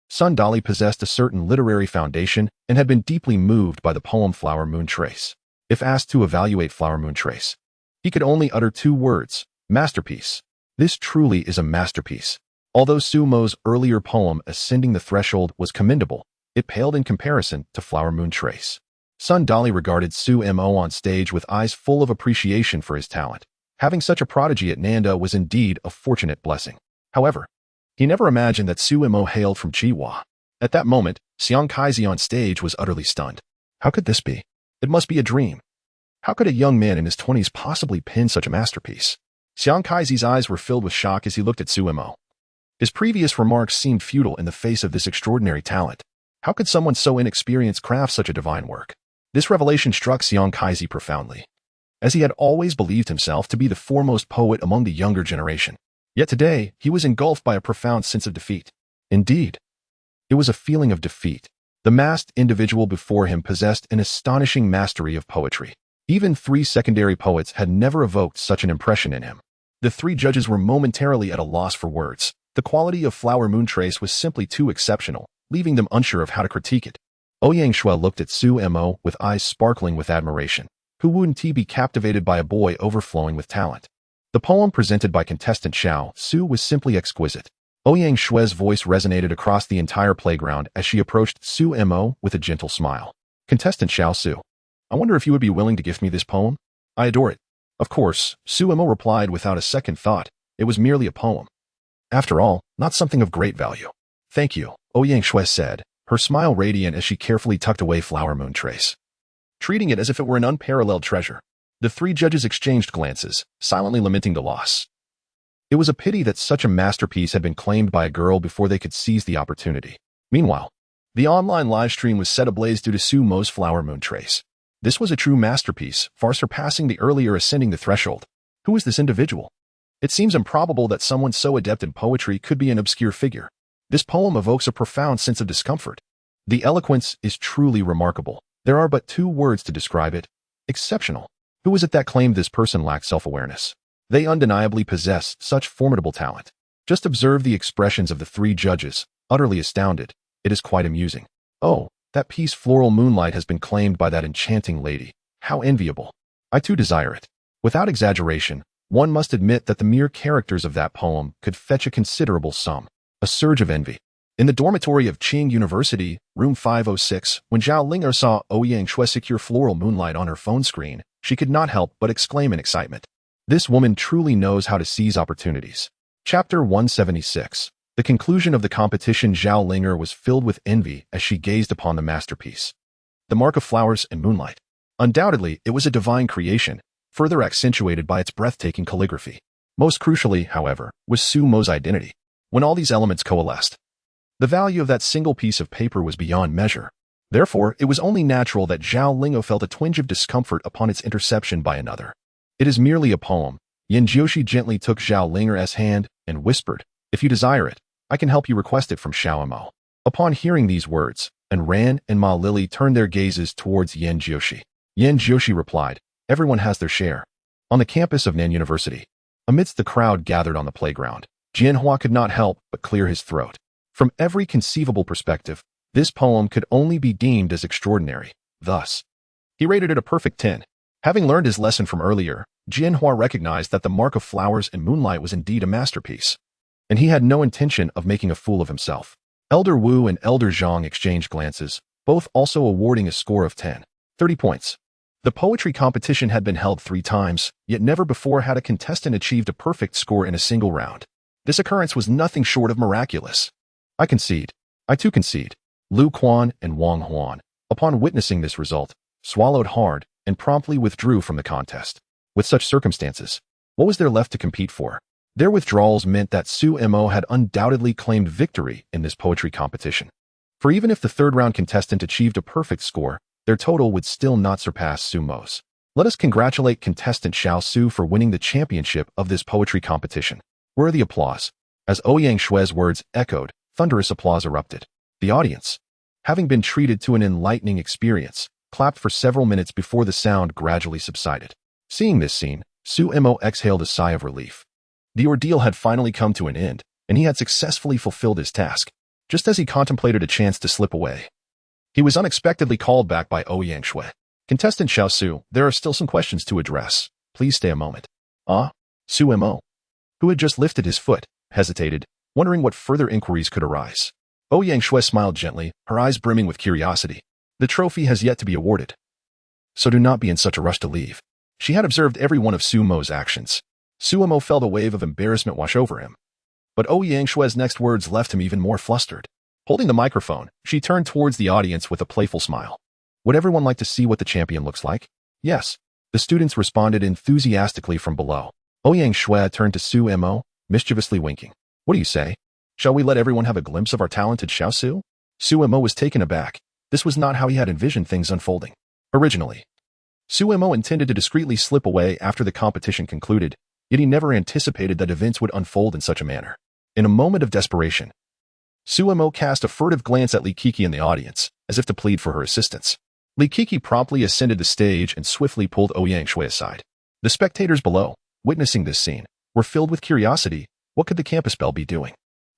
Sun Dali possessed a certain literary foundation and had been deeply moved by the poem Flower Moon Trace. If asked to evaluate Flower Moon Trace, he could only utter 2 words, masterpiece. This truly is a masterpiece. Although Suemo's earlier poem Ascending the Threshold was commendable, it paled in comparison to Flower Moon Trace. Sun Dali regarded Su Mo on stage with eyes full of appreciation for his talent. Having such a prodigy at Nanda was indeed a fortunate blessing. However, he never imagined that Su Mo hailed from Chihuahua. At that moment, Xiang Kaizi on stage was utterly stunned. How could this be? It must be a dream. How could a young man in his 20s possibly pen such a masterpiece? Xiang Kaizi's eyes were filled with shock as he looked at Su Mo. His previous remarks seemed futile in the face of this extraordinary talent. How could someone so inexperienced craft such a divine work? This revelation struck Xiang Kaizi profoundly, as he had always believed himself to be the foremost poet among the younger generation. Yet today, he was engulfed by a profound sense of defeat. Indeed, it was a feeling of defeat. The masked individual before him possessed an astonishing mastery of poetry. Even 3 secondary poets had never evoked such an impression in him. The 3 judges were momentarily at a loss for words. The quality of Flower Moon Trace was simply too exceptional, leaving them unsure of how to critique it. Ouyang Shui looked at Su Mo with eyes sparkling with admiration. Who wouldn't he be captivated by a boy overflowing with talent? The poem presented by contestant Xiao Su was simply exquisite. Ouyang Shui's voice resonated across the entire playground as she approached Su Mo with a gentle smile. Contestant Xiao Su, I wonder if you would be willing to gift me this poem? I adore it. Of course, Su Mo replied without a second thought. It was merely a poem. After all, not something of great value. Thank you, Ouyang Shui said, her smile radiant as she carefully tucked away Flower Moon Trace, treating it as if it were an unparalleled treasure. The 3 judges exchanged glances, silently lamenting the loss. It was a pity that such a masterpiece had been claimed by a girl before they could seize the opportunity. Meanwhile, the online livestream was set ablaze due to Su Mo's Flower Moon Trace. This was a true masterpiece, far surpassing the earlier ascending the threshold. Who is this individual? It seems improbable that someone so adept in poetry could be an obscure figure. This poem evokes a profound sense of discomfort. The eloquence is truly remarkable. There are but 2 words to describe it. Exceptional. Who is it that claimed this person lacked self-awareness? They undeniably possess such formidable talent. Just observe the expressions of the 3 judges, utterly astounded. It is quite amusing. Oh, that piece Floral Moonlight has been claimed by that enchanting lady. How enviable. I too desire it. Without exaggeration, one must admit that the mere characters of that poem could fetch a considerable sum. A surge of envy. In the dormitory of Qing University, room 506, when Zhao Linger saw Ouyang Shui secure Floral Moonlight on her phone screen, she could not help but exclaim in excitement. This woman truly knows how to seize opportunities. Chapter 176. The conclusion of the competition. Zhao Linger was filled with envy as she gazed upon the masterpiece. The Mark of Flowers and Moonlight. Undoubtedly, it was a divine creation, further accentuated by its breathtaking calligraphy. Most crucially, however, was Su Mo's identity. When all these elements coalesced, the value of that single piece of paper was beyond measure. Therefore, it was only natural that Zhao Lingo felt a twinge of discomfort upon its interception by another. It is merely a poem. Yan Jiushi gently took Zhao Linger's hand and whispered, if you desire it, I can help you request it from Xiao Mo. Upon hearing these words, Ran and Ma Lily turned their gazes towards Yan Jiushi. Yan Jiushi replied, everyone has their share. On the campus of Nan University, amidst the crowd gathered on the playground, Jianhua could not help but clear his throat. From every conceivable perspective, this poem could only be deemed as extraordinary. Thus, he rated it a perfect 10. Having learned his lesson from earlier, Jianhua recognized that the Mark of Flowers and Moonlight was indeed a masterpiece, and he had no intention of making a fool of himself. Elder Wu and Elder Zhang exchanged glances, both also awarding a score of 10. 30 points. The poetry competition had been held 3 times, yet never before had a contestant achieved a perfect score in a single round. This occurrence was nothing short of miraculous. I concede. I too concede. Lu Quan and Wang Huan, upon witnessing this result, swallowed hard and promptly withdrew from the contest. With such circumstances, what was there left to compete for? Their withdrawals meant that Su Mo had undoubtedly claimed victory in this poetry competition. For even if the 3rd round contestant achieved a perfect score, their total would still not surpass Su Mo's. Let us congratulate contestant Xiao Su for winning the championship of this poetry competition. Worthy applause. As Ouyang Shui's words echoed, thunderous applause erupted. The audience, having been treated to an enlightening experience, clapped for several minutes before the sound gradually subsided. Seeing this scene, Su Mo exhaled a sigh of relief. The ordeal had finally come to an end, and he had successfully fulfilled his task. Just as he contemplated a chance to slip away, he was unexpectedly called back by Ouyang Shui. Contestant Xiao Su, there are still some questions to address. Please stay a moment. Su Mo, who had just lifted his foot, hesitated, wondering what further inquiries could arise. Ouyang Shui smiled gently, her eyes brimming with curiosity. The trophy has yet to be awarded. so do not be in such a rush to leave. She had observed every one of Sumo's actions. Sumo felt a wave of embarrassment wash over him. But Ouyang Shue's next words left him even more flustered. Holding the microphone, she turned towards the audience with a playful smile. Would everyone like to see what the champion looks like? Yes. The students responded enthusiastically from below. Ouyang Shue turned to Sumo, mischievously winking. What do you say? Shall we let everyone have a glimpse of our talented Xiaosu? Sumo was taken aback. This was not how he had envisioned things unfolding. Originally, Sumo intended to discreetly slip away after the competition concluded, yet he never anticipated that events would unfold in such a manner. In a moment of desperation, Sumo cast a furtive glance at Li Kiki in the audience, as if to plead for her assistance. Li Kiki promptly ascended the stage and swiftly pulled Ouyang Shui aside. The spectators below, witnessing this scene, were filled with curiosity. What could the campus belle be doing?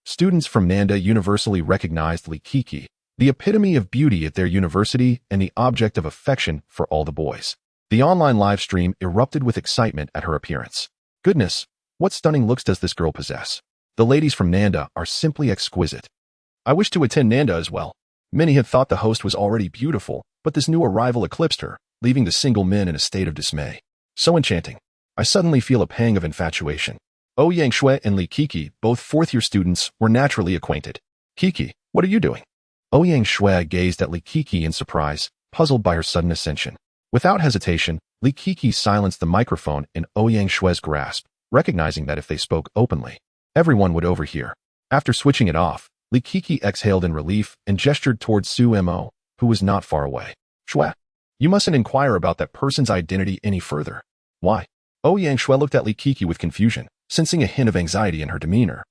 Students from Nanda universally recognized Li Kiki, the epitome of beauty at their university and the object of affection for all the boys. The online live stream erupted with excitement at her appearance. Goodness, what stunning looks does this girl possess? The ladies from Nanda are simply exquisite. I wish to attend Nanda as well. Many had thought the host was already beautiful, but this new arrival eclipsed her, leaving the single men in a state of dismay. So enchanting. I suddenly feel a pang of infatuation. Ouyang Shui and Li Kiki, both fourth-year students, were naturally acquainted. Kiki, what are you doing? Ouyang Shui gazed at Li Kiki in surprise, puzzled by her sudden ascension. Without hesitation, Li Kiki silenced the microphone in Ouyang Shui's grasp, recognizing that if they spoke openly, everyone would overhear. After switching it off, Li Kiki exhaled in relief and gestured towards Sumo, who was not far away. Shui, you mustn't inquire about that person's identity any further. Why? Ouyang Shui looked at Li Kiki with confusion, sensing a hint of anxiety in her demeanor,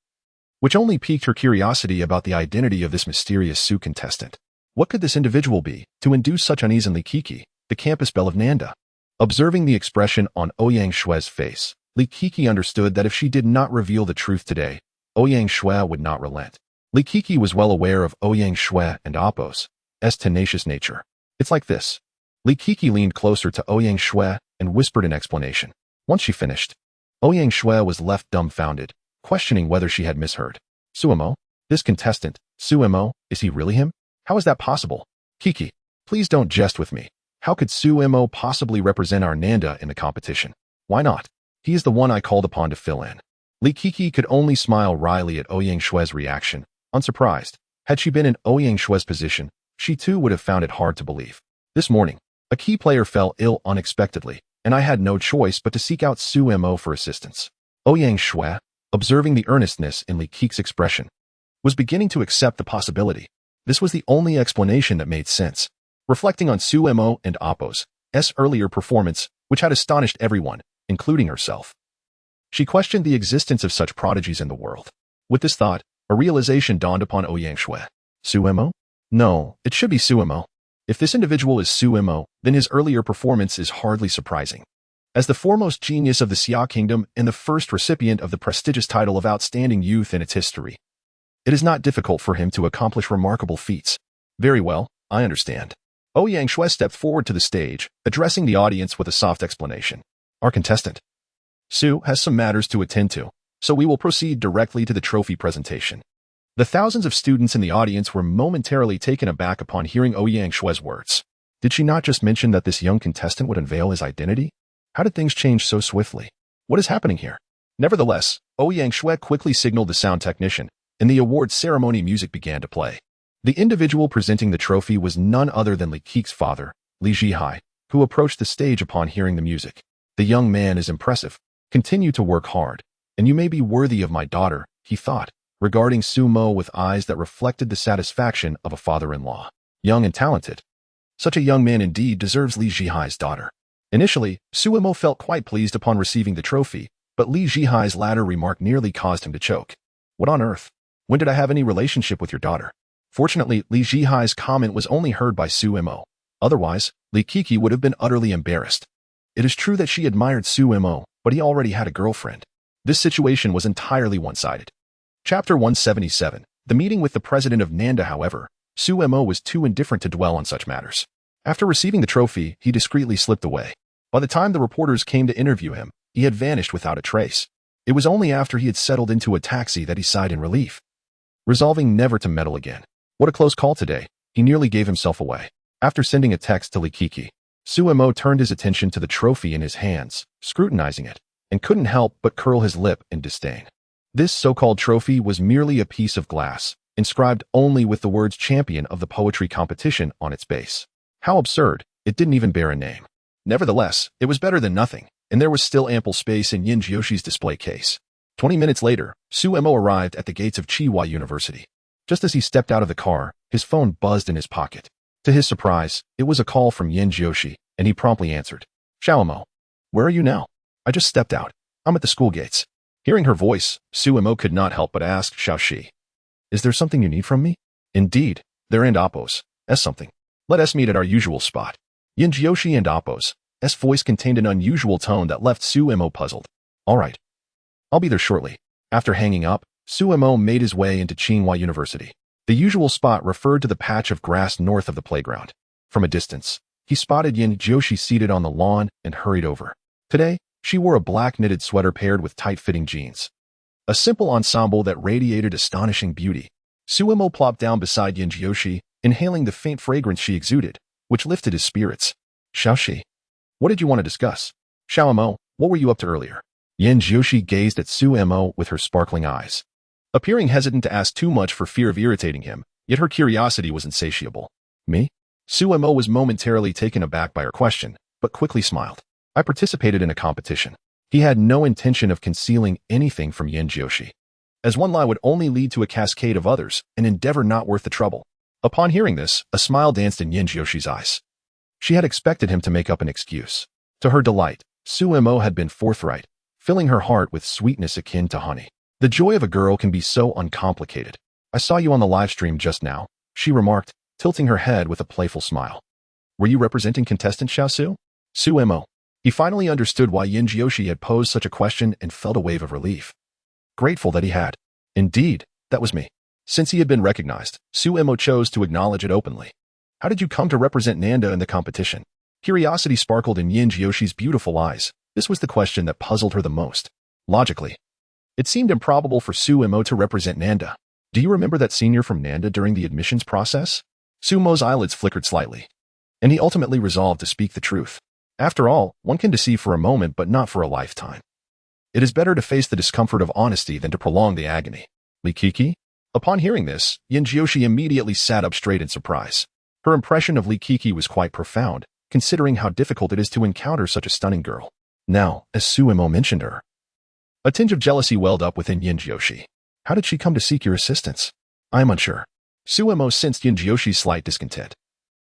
which only piqued her curiosity about the identity of this mysterious Su contestant. What could this individual be, to induce such unease in Li Kiki, the campus belle of Nanda? Observing the expression on Ouyang Shui's face, Li Kiki understood that if she did not reveal the truth today, Ouyang Shui would not relent. Li Kiki was well aware of Ouyang Shui and Appo's tenacious nature. It's like this. Li Kiki leaned closer to Ouyang Shui and whispered an explanation. Once she finished, Ouyang Shui was left dumbfounded, questioning whether she had misheard. Sumo? This contestant, Sumo, is he really him? How is that possible? Kiki, please don't jest with me. How could Sumo possibly represent our Nanda in the competition? Why not? He is the one I called upon to fill in. Li Kiki could only smile wryly at Ouyang Shui's reaction, unsurprised. Had she been in Ouyang Shui's position, she too would have found it hard to believe. This morning, a key player fell ill unexpectedly, and I had no choice but to seek out Sumo for assistance. Ouyang Shui, observing the earnestness in Li Kiki's expression, was beginning to accept the possibility. This was the only explanation that made sense. Reflecting on Sumo and Appo's earlier performance, which had astonished everyone, including herself, she questioned the existence of such prodigies in the world. With this thought, a realization dawned upon Ouyang Shui. Sumo? No, it should be Sumo. If this individual is Sumo, then his earlier performance is hardly surprising. As the foremost genius of the Xia Kingdom and the first recipient of the prestigious title of Outstanding Youth in its history, it is not difficult for him to accomplish remarkable feats. Very well, I understand. Ouyang Shui stepped forward to the stage, addressing the audience with a soft explanation. Our contestant, Su, has some matters to attend to, so we will proceed directly to the trophy presentation. The thousands of students in the audience were momentarily taken aback upon hearing Ouyang Shui's words. Did she not just mention that this young contestant would unveil his identity? How did things change so swiftly? What is happening here? Nevertheless, Ouyang Shui quickly signaled the sound technician, and the award ceremony music began to play. The individual presenting the trophy was none other than Li Kiki's father, Li Zhihai, who approached the stage upon hearing the music. The young man is impressive. Continue to work hard, and you may be worthy of my daughter, he thought, regarding Sumo with eyes that reflected the satisfaction of a father-in-law. Young and talented. Such a young man indeed deserves Li Zhihai's daughter. Initially, Sumo felt quite pleased upon receiving the trophy, but Li Zhihai's latter remark nearly caused him to choke. What on earth? When did I have any relationship with your daughter? Fortunately, Li Zhihai's comment was only heard by Sumo. Otherwise, Li Kiki would have been utterly embarrassed. It is true that she admired Sumo, but he already had a girlfriend. This situation was entirely one-sided. Chapter 177. The meeting with the president of Nanda, however, Sumo was too indifferent to dwell on such matters. After receiving the trophy, he discreetly slipped away. By the time the reporters came to interview him, he had vanished without a trace. It was only after he had settled into a taxi that he sighed in relief, resolving never to meddle again. What a close call today. He nearly gave himself away. After sending a text to Li Kiki, Suemo turned his attention to the trophy in his hands, scrutinizing it, and couldn't help but curl his lip in disdain. This so-called trophy was merely a piece of glass, inscribed only with the words champion of the poetry competition on its base. How absurd, it didn't even bear a name. Nevertheless, it was better than nothing, and there was still ample space in Yin Jioshi's display case. 20 minutes later, Suemo arrived at the gates of Chihuahua University. Just as he stepped out of the car, his phone buzzed in his pocket. To his surprise, it was a call from Yin Jiushi, and he promptly answered. Xiaomo, where are you now? I just stepped out. I'm at the school gates. Hearing her voice, Suemo could not help but ask Xiaoxi. Is there something you need from me? Indeed, there and Oppo's. S something. Let us meet at our usual spot. Yin Jiushi and Oppo's. S voice contained an unusual tone that left Suemo puzzled. All right. I'll be there shortly. After hanging up, Suemo made his way into Chihuahua University. The usual spot referred to the patch of grass north of the playground. From a distance, he spotted Yin Jiushi seated on the lawn and hurried over. Today, she wore a black knitted sweater paired with tight-fitting jeans. A simple ensemble that radiated astonishing beauty. Suemo plopped down beside Yin Jiushi, inhaling the faint fragrance she exuded, which lifted his spirits. Xiaoxi, what did you want to discuss? Xiaomo, what were you up to earlier? Yin Jiushi gazed at Suemo with her sparkling eyes. Appearing hesitant to ask too much for fear of irritating him, yet her curiosity was insatiable. Me? Suemo was momentarily taken aback by her question, but quickly smiled. I participated in a competition. He had no intention of concealing anything from Yin Jiushi, as one lie would only lead to a cascade of others, an endeavor not worth the trouble. Upon hearing this, a smile danced in Yin Jiushi's eyes. She had expected him to make up an excuse. To her delight, Suemo had been forthright, filling her heart with sweetness akin to honey. The joy of a girl can be so uncomplicated. I saw you on the live stream just now, she remarked, tilting her head with a playful smile. Were you representing contestant Xiaosu? Suemo. He finally understood why Yin Jiushi had posed such a question and felt a wave of relief. Grateful that he had. Indeed, that was me. Since he had been recognized, Suemo chose to acknowledge it openly. How did you come to represent Nanda in the competition? Curiosity sparkled in Yin Jioshi's beautiful eyes. This was the question that puzzled her the most. Logically, it seemed improbable for Suemo to represent Nanda. Do you remember that senior from Nanda during the admissions process? Suemo's eyelids flickered slightly, and he ultimately resolved to speak the truth. After all, one can deceive for a moment but not for a lifetime. It is better to face the discomfort of honesty than to prolong the agony. Likiki? Upon hearing this, Yin Jiushi immediately sat up straight in surprise. Her impression of Likiki was quite profound, considering how difficult it is to encounter such a stunning girl. Now, as Suemo mentioned her, a tinge of jealousy welled up within Yin Jiushi. How did she come to seek your assistance? I am unsure. Suemo sensed Yin Jioshi's slight discontent,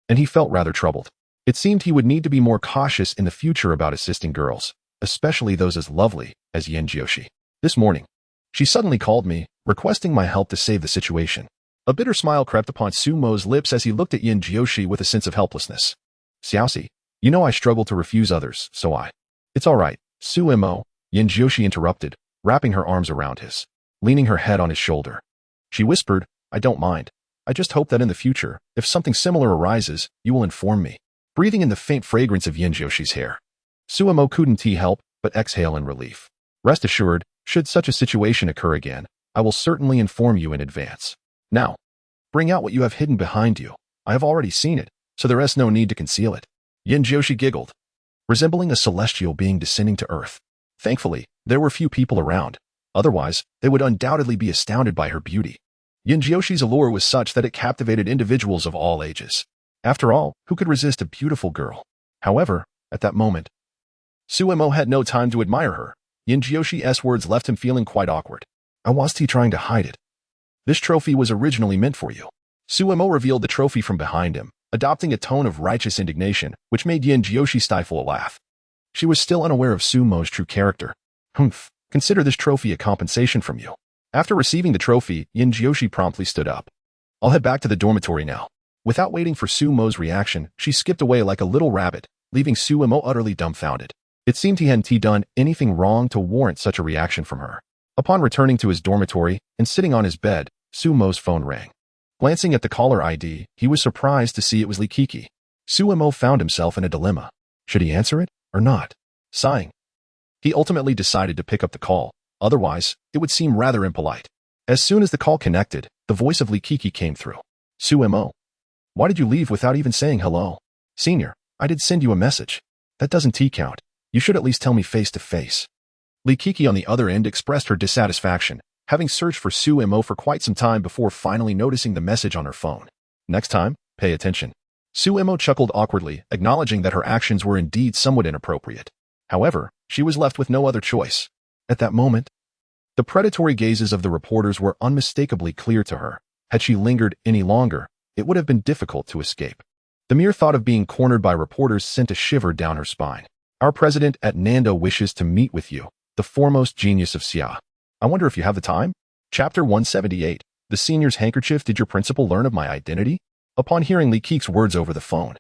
and he felt rather troubled. It seemed he would need to be more cautious in the future about assisting girls, especially those as lovely as Yin Jiushi. This morning, she suddenly called me, requesting my help to save the situation. A bitter smile crept upon Suemo's lips as he looked at Yin Jiushi with a sense of helplessness. Xiaoxi, you know I struggle to refuse others, so I. It's all right, Suemo, Yin Jiushi interrupted, wrapping her arms around his, leaning her head on his shoulder. She whispered, I don't mind. I just hope that in the future, if something similar arises, you will inform me. Breathing in the faint fragrance of Yin Jioshi's hair, Suemo couldn't help but exhale in relief. Rest assured, should such a situation occur again, I will certainly inform you in advance. Now, bring out what you have hidden behind you. I have already seen it, so there is no need to conceal it. Yin Jiushi giggled, resembling a celestial being descending to earth. Thankfully, there were few people around. Otherwise, they would undoubtedly be astounded by her beauty. Yin Jioshi's allure was such that it captivated individuals of all ages. After all, who could resist a beautiful girl? However, at that moment, Suemo had no time to admire her. Yin Jioshi's words left him feeling quite awkward. Why was he trying to hide it? This trophy was originally meant for you. Suemo revealed the trophy from behind him, adopting a tone of righteous indignation, which made Yin Jiushi stifle a laugh. She was still unaware of Suemo's true character. Humph, consider this trophy a compensation from you. After receiving the trophy, Yin Jiushi promptly stood up. I'll head back to the dormitory now. Without waiting for Suemo's reaction, she skipped away like a little rabbit, leaving Suemo utterly dumbfounded. It seemed he hadn't done anything wrong to warrant such a reaction from her. Upon returning to his dormitory and sitting on his bed, Suemo's phone rang. Glancing at the caller ID, he was surprised to see it was Likiki. Suemo found himself in a dilemma. Should he answer it or not? Sighing, he ultimately decided to pick up the call. Otherwise, it would seem rather impolite. As soon as the call connected, the voice of Likiki came through. Suemo, why did you leave without even saying hello? Senior, I did send you a message. That doesn't count. You should at least tell me face to face. Kiki on the other end expressed her dissatisfaction, having searched for Sue Mo for quite some time before finally noticing the message on her phone. Next time, pay attention. Sue Mo chuckled awkwardly, acknowledging that her actions were indeed somewhat inappropriate. However, she was left with no other choice. At that moment, the predatory gazes of the reporters were unmistakably clear to her. Had she lingered any longer, it would have been difficult to escape. The mere thought of being cornered by reporters sent a shiver down her spine. Our president at Nando wishes to meet with you, the foremost genius of Xia. I wonder if you have the time? Chapter 178. The senior's handkerchief. Did your principal learn of my identity? Upon hearing Li Keqi's words over the phone,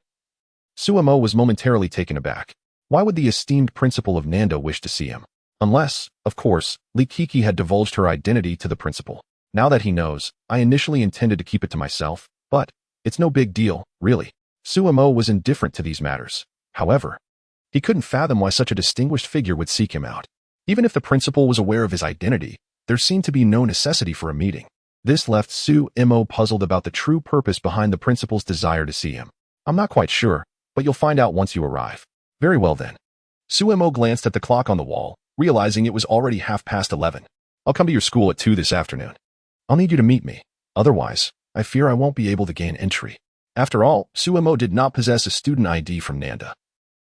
Sue Mo was momentarily taken aback. Why would the esteemed principal of Nando wish to see him? Unless, of course, Li Keqi had divulged her identity to the principal. Now that he knows, I initially intended to keep it to myself, but it's no big deal, really. Sue Mo was indifferent to these matters. However, he couldn't fathom why such a distinguished figure would seek him out. Even if the principal was aware of his identity, there seemed to be no necessity for a meeting. This left Sue Mo puzzled about the true purpose behind the principal's desire to see him. I'm not quite sure, but you'll find out once you arrive. Very well then. Sue Mo glanced at the clock on the wall, realizing it was already 11:30. I'll come to your school at 2 this afternoon. I'll need you to meet me. Otherwise, I fear I won't be able to gain entry. After all, Sue Mo did not possess a student ID from Nanda,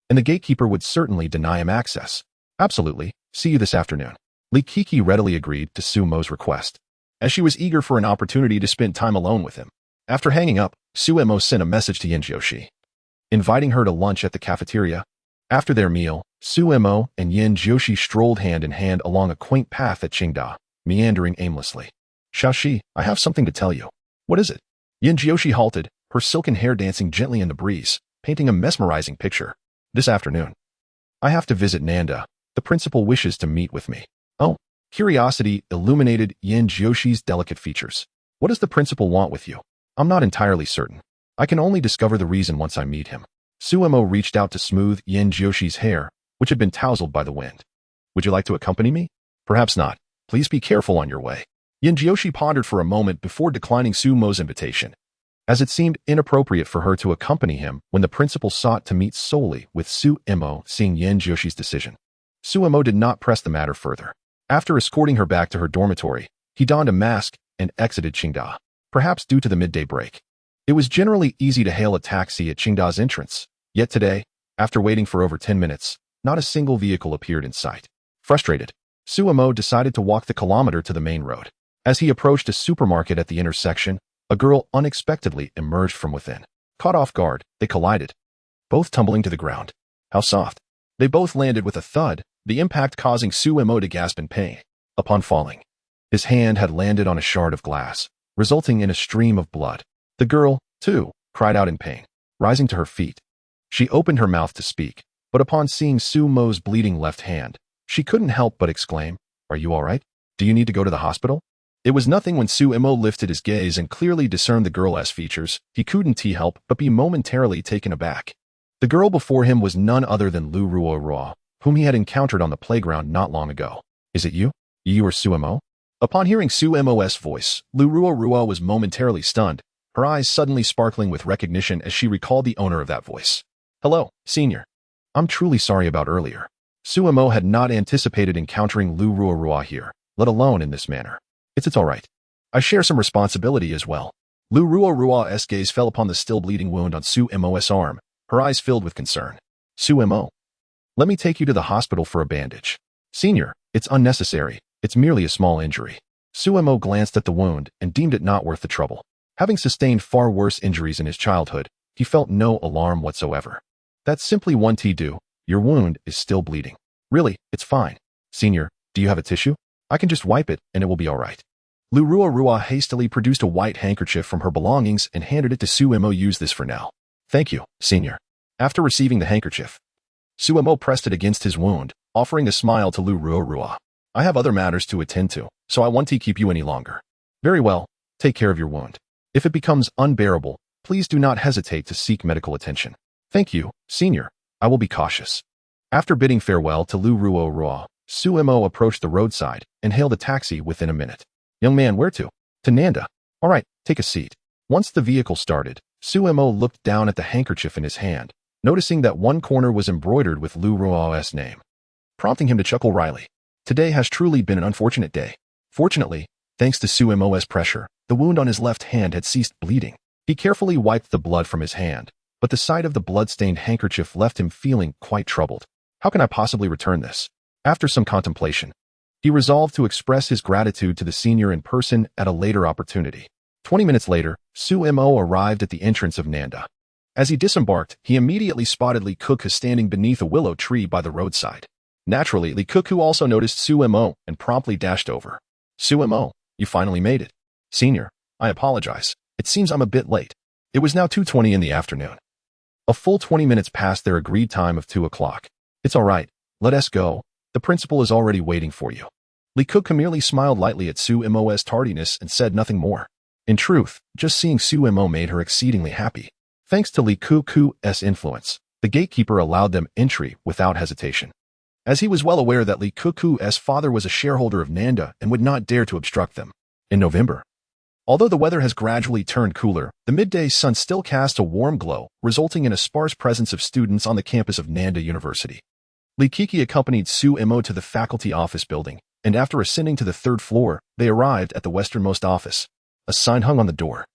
and the gatekeeper would certainly deny him access. Absolutely. See you this afternoon. Li Keqi readily agreed to Sue Mo's request, as she was eager for an opportunity to spend time alone with him. After hanging up, Sue Mo sent a message to Yin Jiushi, inviting her to lunch at the cafeteria. After their meal, Sue Mo and Yin Jiushi strolled hand in hand along a quaint path at Qingda, meandering aimlessly. Xiaoxi, I have something to tell you. What is it? Yin Jiushi halted, her silken hair dancing gently in the breeze, painting a mesmerizing picture. This afternoon, I have to visit Nanda. The principal wishes to meet with me. Oh, curiosity illuminated Yin Jiushi's delicate features. What does the principal want with you? I'm not entirely certain. I can only discover the reason once I meet him. Sue Mo reached out to smooth Yin Jiushi's hair, which had been tousled by the wind. Would you like to accompany me? Perhaps not. Please be careful on your way. Yin Jiushi pondered for a moment before declining Sue Mo's invitation, as it seemed inappropriate for her to accompany him when the principal sought to meet solely with Sue Mo. Seeing Yin Jiushi's decision, Sue Mo did not press the matter further. After escorting her back to her dormitory, he donned a mask and exited Qingda, perhaps due to the midday break. It was generally easy to hail a taxi at Qingda's entrance, yet today, after waiting for over 10 minutes, not a single vehicle appeared in sight. Frustrated, Sue Mo decided to walk the kilometer to the main road. As he approached a supermarket at the intersection, a girl unexpectedly emerged from within. Caught off guard, they collided, both tumbling to the ground. How soft. They both landed with a thud, the impact causing Sue Mo to gasp in pain. Upon falling, his hand had landed on a shard of glass, resulting in a stream of blood. The girl, too, cried out in pain. Rising to her feet, she opened her mouth to speak, but upon seeing Sue Mo's bleeding left hand, she couldn't help but exclaim, "Are you all right? Do you need to go to the hospital?" It was nothing when Sue Mo lifted his gaze and clearly discerned the girl's features. He couldn't help but be momentarily taken aback. The girl before him was none other than Lu Ruo, whom he had encountered on the playground not long ago. Is it you? You are Sue Mo? Upon hearing Sue Mo's voice, Lu Ruo was momentarily stunned, her eyes suddenly sparkling with recognition as she recalled the owner of that voice. Hello, senior. I'm truly sorry about earlier. Sue Mo had not anticipated encountering Lu Ruo here, let alone in this manner. It's all right. I share some responsibility as well. Lu Ruo's gaze fell upon the still bleeding wound on Sue Mo's arm, her eyes filled with concern. Sue Mo, let me take you to the hospital for a bandage. Senior, it's unnecessary. It's merely a small injury. Sue Mo glanced at the wound and deemed it not worth the trouble. Having sustained far worse injuries in his childhood, he felt no alarm whatsoever. That's simply one do. Your wound is still bleeding. Really, it's fine. Senior, do you have a tissue? I can just wipe it and it will be all right. Lu Ruo hastily produced a white handkerchief from her belongings and handed it to Sue Mo. Use this for now. Thank you, senior. After receiving the handkerchief, Sue Mo pressed it against his wound, offering a smile to Lu Ruo. I have other matters to attend to, so I won't keep you any longer. Very well, take care of your wound. If it becomes unbearable, please do not hesitate to seek medical attention. Thank you, senior. I will be cautious. After bidding farewell to Lu Ruo, Sue Mo approached the roadside and hailed a taxi within a minute. Young man, where to? To Nanda. All right, take a seat. Once the vehicle started, Sue Mo looked down at the handkerchief in his hand, noticing that one corner was embroidered with Lu Ruo's name, prompting him to chuckle wryly. Today has truly been an unfortunate day. Fortunately, thanks to Su Mo's pressure, the wound on his left hand had ceased bleeding. He carefully wiped the blood from his hand, but the sight of the blood-stained handkerchief left him feeling quite troubled. How can I possibly return this? After some contemplation, he resolved to express his gratitude to the senior in person at a later opportunity. 20 minutes later, Su Mo arrived at the entrance of Nanda. As he disembarked, he immediately spotted Li Kuku standing beneath a willow tree by the roadside. Naturally, Li Kuku also noticed Su Mo and promptly dashed over. Su Mo, you finally made it. Senior, I apologize. It seems I'm a bit late. It was now 2:20 in the afternoon. A full 20 minutes past their agreed time of 2 o'clock. It's all right. Let us go. The principal is already waiting for you. Li Kuku merely smiled lightly at Su Mo's tardiness and said nothing more. In truth, just seeing Su Mo made her exceedingly happy. Thanks to Li Kuku's influence, the gatekeeper allowed them entry without hesitation. As he was well aware that Li Kuku's father was a shareholder of Nanda and would not dare to obstruct them. In November, although the weather has gradually turned cooler, the midday sun still cast a warm glow, resulting in a sparse presence of students on the campus of Nanda University. Li Kuku accompanied Su Mo to the faculty office building, and after ascending to the 3rd floor, they arrived at the westernmost office. A sign hung on the door,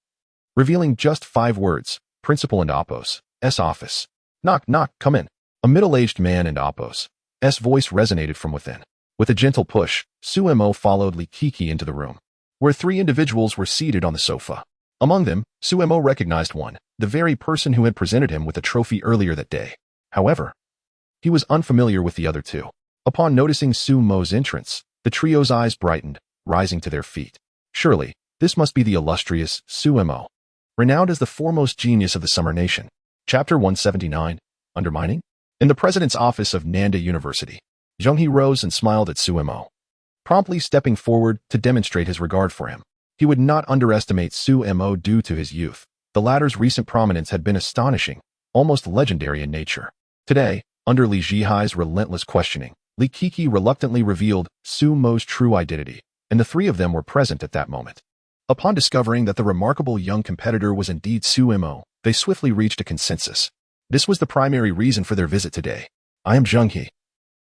revealing just 5 words, Principal and Oppo's office. Knock, knock, come in. A middle-aged man and Oppo's voice resonated from within. With a gentle push, Su Mo followed Li Kuku into the room, where 3 individuals were seated on the sofa. Among them, Su Mo recognized one, the very person who had presented him with a trophy earlier that day. However, he was unfamiliar with the other 2. Upon noticing Su Mo's entrance, the trio's eyes brightened, rising to their feet. Surely, this must be the illustrious Su Mo, renowned as the foremost genius of the Summer Nation. Chapter 179, Undermining? In the president's office of Nanda University, Zheng He rose and smiled at Su Mo, promptly stepping forward to demonstrate his regard for him. He would not underestimate Su Mo due to his youth. The latter's recent prominence had been astonishing, almost legendary in nature. Today, under Li Zhihai's relentless questioning, Li Kuku reluctantly revealed Su Mo's true identity, and the 3 of them were present at that moment. Upon discovering that the remarkable young competitor was indeed Su Mo, they swiftly reached a consensus. This was the primary reason for their visit today. I am Zheng He,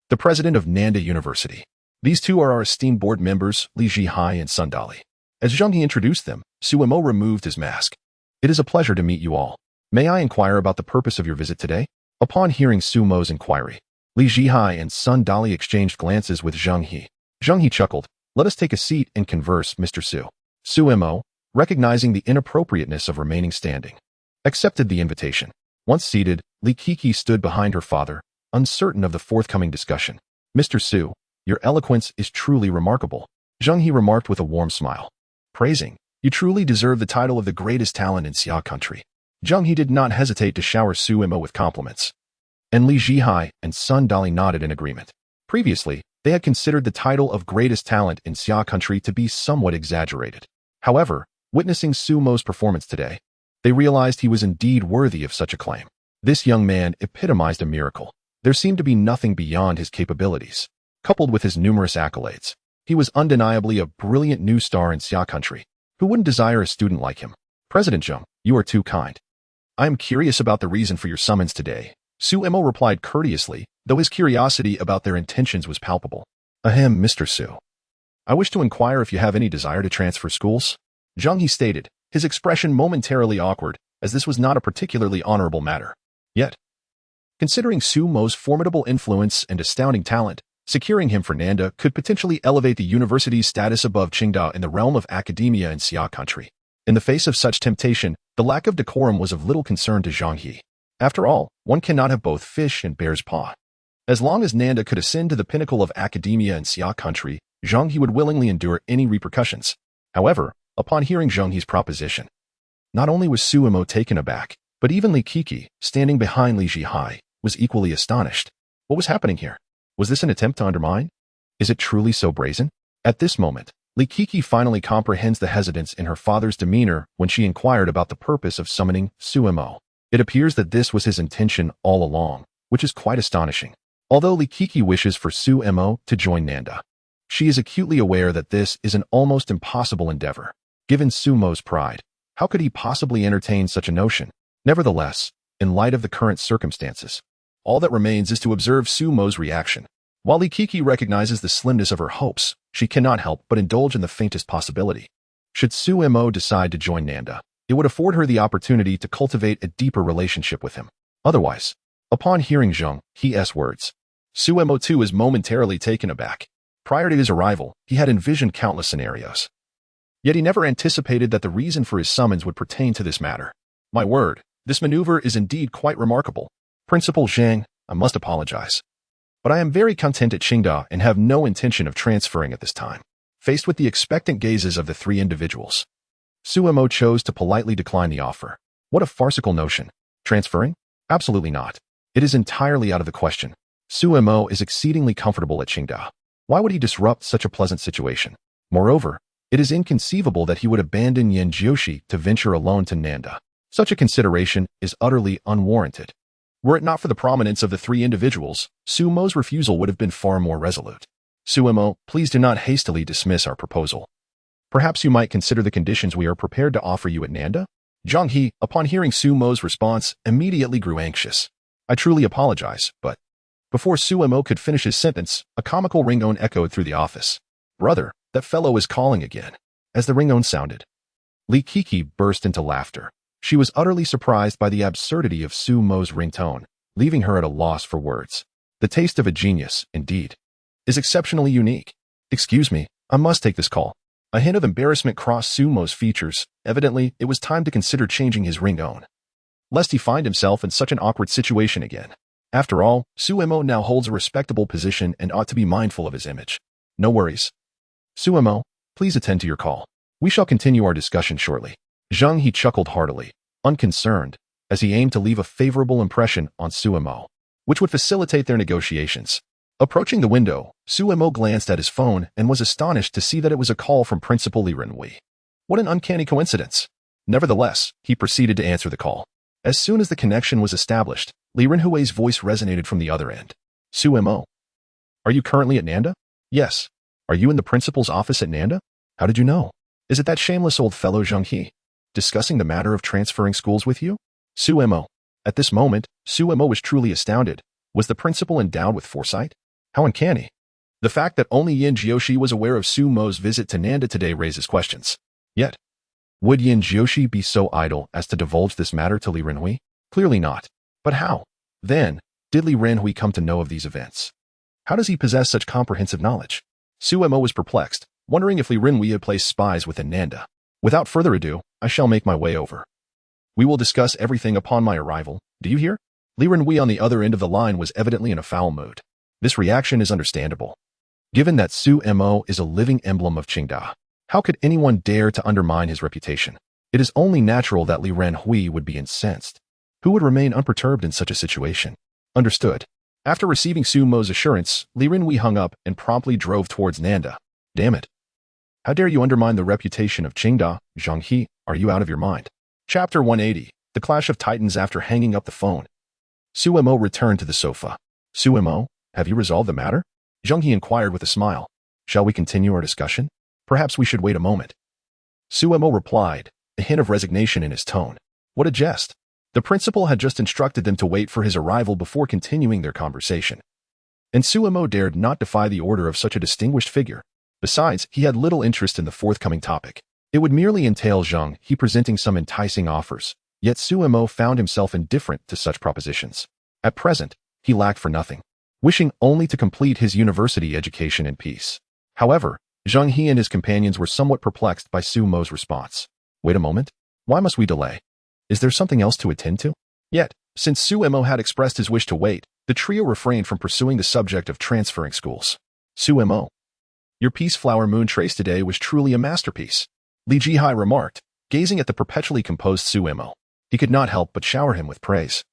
the president of Nanda University. These 2 are our esteemed board members, Li Zhihai and Sun Dali. As Zheng He introduced them, Su Mo removed his mask. It is a pleasure to meet you all. May I inquire about the purpose of your visit today? Upon hearing Su Mo's inquiry, Li Zhihai and Sun Dali exchanged glances with Zheng He. Zheng He chuckled. Let us take a seat and converse, Mr. Su. Su Mo, recognizing the inappropriateness of remaining standing, accepted the invitation. Once seated, Li Kuku stood behind her father, uncertain of the forthcoming discussion. Mr. Su, your eloquence is truly remarkable, Zheng He remarked with a warm smile. Praising, you truly deserve the title of the greatest talent in Xia country. Zheng He did not hesitate to shower Su Mo with compliments, and Li Zhihai and Sun Dali nodded in agreement. Previously, they had considered the title of greatest talent in Xia country to be somewhat exaggerated. However, witnessing Su Mo's performance today, they realized he was indeed worthy of such a claim. This young man epitomized a miracle. There seemed to be nothing beyond his capabilities. Coupled with his numerous accolades, he was undeniably a brilliant new star in Xia country. Who wouldn't desire a student like him? President Zheng, you are too kind. I am curious about the reason for your summons today. Su Mo replied courteously, though his curiosity about their intentions was palpable. Ahem, Mr. Su. I wish to inquire if you have any desire to transfer schools? Zheng He stated, his expression momentarily awkward, as this was not a particularly honorable matter. Yet, considering Su Mo's formidable influence and astounding talent, securing him for Nanda could potentially elevate the university's status above Qingdao in the realm of academia in Xia country. In the face of such temptation, the lack of decorum was of little concern to Zheng He. After all, one cannot have both fish and bear's paw. As long as Nanda could ascend to the pinnacle of academia in Xia country, Zheng He would willingly endure any repercussions. However, upon hearing Zheng He's proposition, not only was Su Mo taken aback, but even Li Kuku, standing behind Li Zhihai, was equally astonished. What was happening here? Was this an attempt to undermine? Is it truly so brazen? At this moment, Li Kuku finally comprehends the hesitance in her father's demeanor when she inquired about the purpose of summoning Su Mo. It appears that this was his intention all along, which is quite astonishing. Although Li Kuku wishes for Su Mo to join Nanda, she is acutely aware that this is an almost impossible endeavor. Given Su Mo's pride, how could he possibly entertain such a notion? Nevertheless, in light of the current circumstances. All that remains is to observe Sumo's reaction. While Likiki recognizes the slimness of her hopes, she cannot help but indulge in the faintest possibility. Should Sumo decide to join Nanda, it would afford her the opportunity to cultivate a deeper relationship with him. Otherwise, upon hearing Zhang He's words, Sumo too is momentarily taken aback. Prior to his arrival, he had envisioned countless scenarios. Yet he never anticipated that the reason for his summons would pertain to this matter. My word, this maneuver is indeed quite remarkable. Principal Zhang, I must apologize. But I am very content at Qingda and have no intention of transferring at this time. Faced with the expectant gazes of the three individuals, Sumo chose to politely decline the offer. What a farcical notion. Transferring? Absolutely not. It is entirely out of the question. Sumo is exceedingly comfortable at Qingda. Why would he disrupt such a pleasant situation? Moreover, it is inconceivable that he would abandon Yin Jiushi to venture alone to Nanda. Such a consideration is utterly unwarranted. Were it not for the prominence of the three individuals, Sumo's refusal would have been far more resolute. Sumo, please do not hastily dismiss our proposal. Perhaps you might consider the conditions we are prepared to offer you at Nanda? Zhang He, upon hearing Sumo's response, immediately grew anxious. I truly apologize, but... Before Sumo could finish his sentence, a comical ringtone echoed through the office. Brother, that fellow is calling again. As the ringtone sounded, Likiki burst into laughter. She was utterly surprised by the absurdity of Sumo's ringtone, leaving her at a loss for words. The taste of a genius, indeed, is exceptionally unique. Excuse me, I must take this call. A hint of embarrassment crossed Sumo's features. Evidently, it was time to consider changing his ringtone, lest he find himself in such an awkward situation again. After all, Sumo now holds a respectable position and ought to be mindful of his image. No worries. Sumo, please attend to your call. We shall continue our discussion shortly. Zhang He chuckled heartily, unconcerned, as he aimed to leave a favorable impression on Sumo, which would facilitate their negotiations. Approaching the window, Sumo glanced at his phone and was astonished to see that it was a call from Principal Li Renhui. What an uncanny coincidence. Nevertheless, he proceeded to answer the call. As soon as the connection was established, Li Renhui's voice resonated from the other end. Sumo, are you currently at Nanda? Yes. Are you in the principal's office at Nanda? How did you know? Is it that shameless old fellow Zhang He discussing the matter of transferring schools with you? Sumo. At this moment, Sumo was truly astounded. Was the principal endowed with foresight? How uncanny. The fact that only Yin Jiushi was aware of Sumo's visit to Nanda today raises questions. Yet, would Yin Jiushi be so idle as to divulge this matter to Li Renhui? Clearly not. But how, then, did Li Renhui come to know of these events? How does he possess such comprehensive knowledge? Sumo was perplexed, wondering if Li Renhui had placed spies within Nanda. Without further ado, I shall make my way over. We will discuss everything upon my arrival. Do you hear? Li Renhui on the other end of the line was evidently in a foul mood. This reaction is understandable. Given that Sumo is a living emblem of Qingda, how could anyone dare to undermine his reputation? It is only natural that Li Renhui would be incensed. Who would remain unperturbed in such a situation? Understood. After receiving Sumo's assurance, Li Renhui hung up and promptly drove towards Nanda. Damn it. How dare you undermine the reputation of Qingda, Zhang He? Are you out of your mind? Chapter 180. The Clash of Titans. After hanging up the phone, Sumo returned to the sofa. Sumo, have you resolved the matter? Zhang He inquired with a smile. Shall we continue our discussion? Perhaps we should wait a moment. Sumo replied, a hint of resignation in his tone. What a jest. The principal had just instructed them to wait for his arrival before continuing their conversation. And Sumo dared not defy the order of such a distinguished figure. Besides, he had little interest in the forthcoming topic. It would merely entail Zhang He presenting some enticing offers, yet Sumo found himself indifferent to such propositions. At present, he lacked for nothing, wishing only to complete his university education in peace. However, Zhang He and his companions were somewhat perplexed by Sumo's response. Wait a moment. Why must we delay? Is there something else to attend to? Yet, since Sumo had expressed his wish to wait, the trio refrained from pursuing the subject of transferring schools. Sumo, your Peace Flower Moon trace today was truly a masterpiece, Li Jihai remarked, gazing at the perpetually composed Sumo. He could not help but shower him with praise,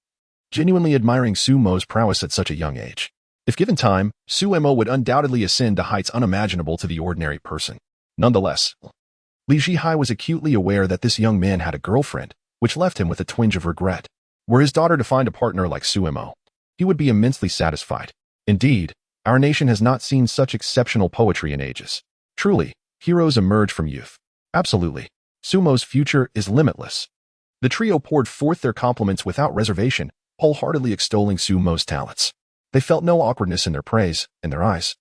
genuinely admiring Sumo's prowess at such a young age. If given time, Sumo would undoubtedly ascend to heights unimaginable to the ordinary person. Nonetheless, Li Jihai was acutely aware that this young man had a girlfriend, which left him with a twinge of regret. Were his daughter to find a partner like Sumo, he would be immensely satisfied. Indeed, our nation has not seen such exceptional poetry in ages. Truly, heroes emerge from youth. Absolutely. Sumo's future is limitless. The trio poured forth their compliments without reservation, wholeheartedly extolling Sumo's talents. They felt no awkwardness in their praise, in their eyes.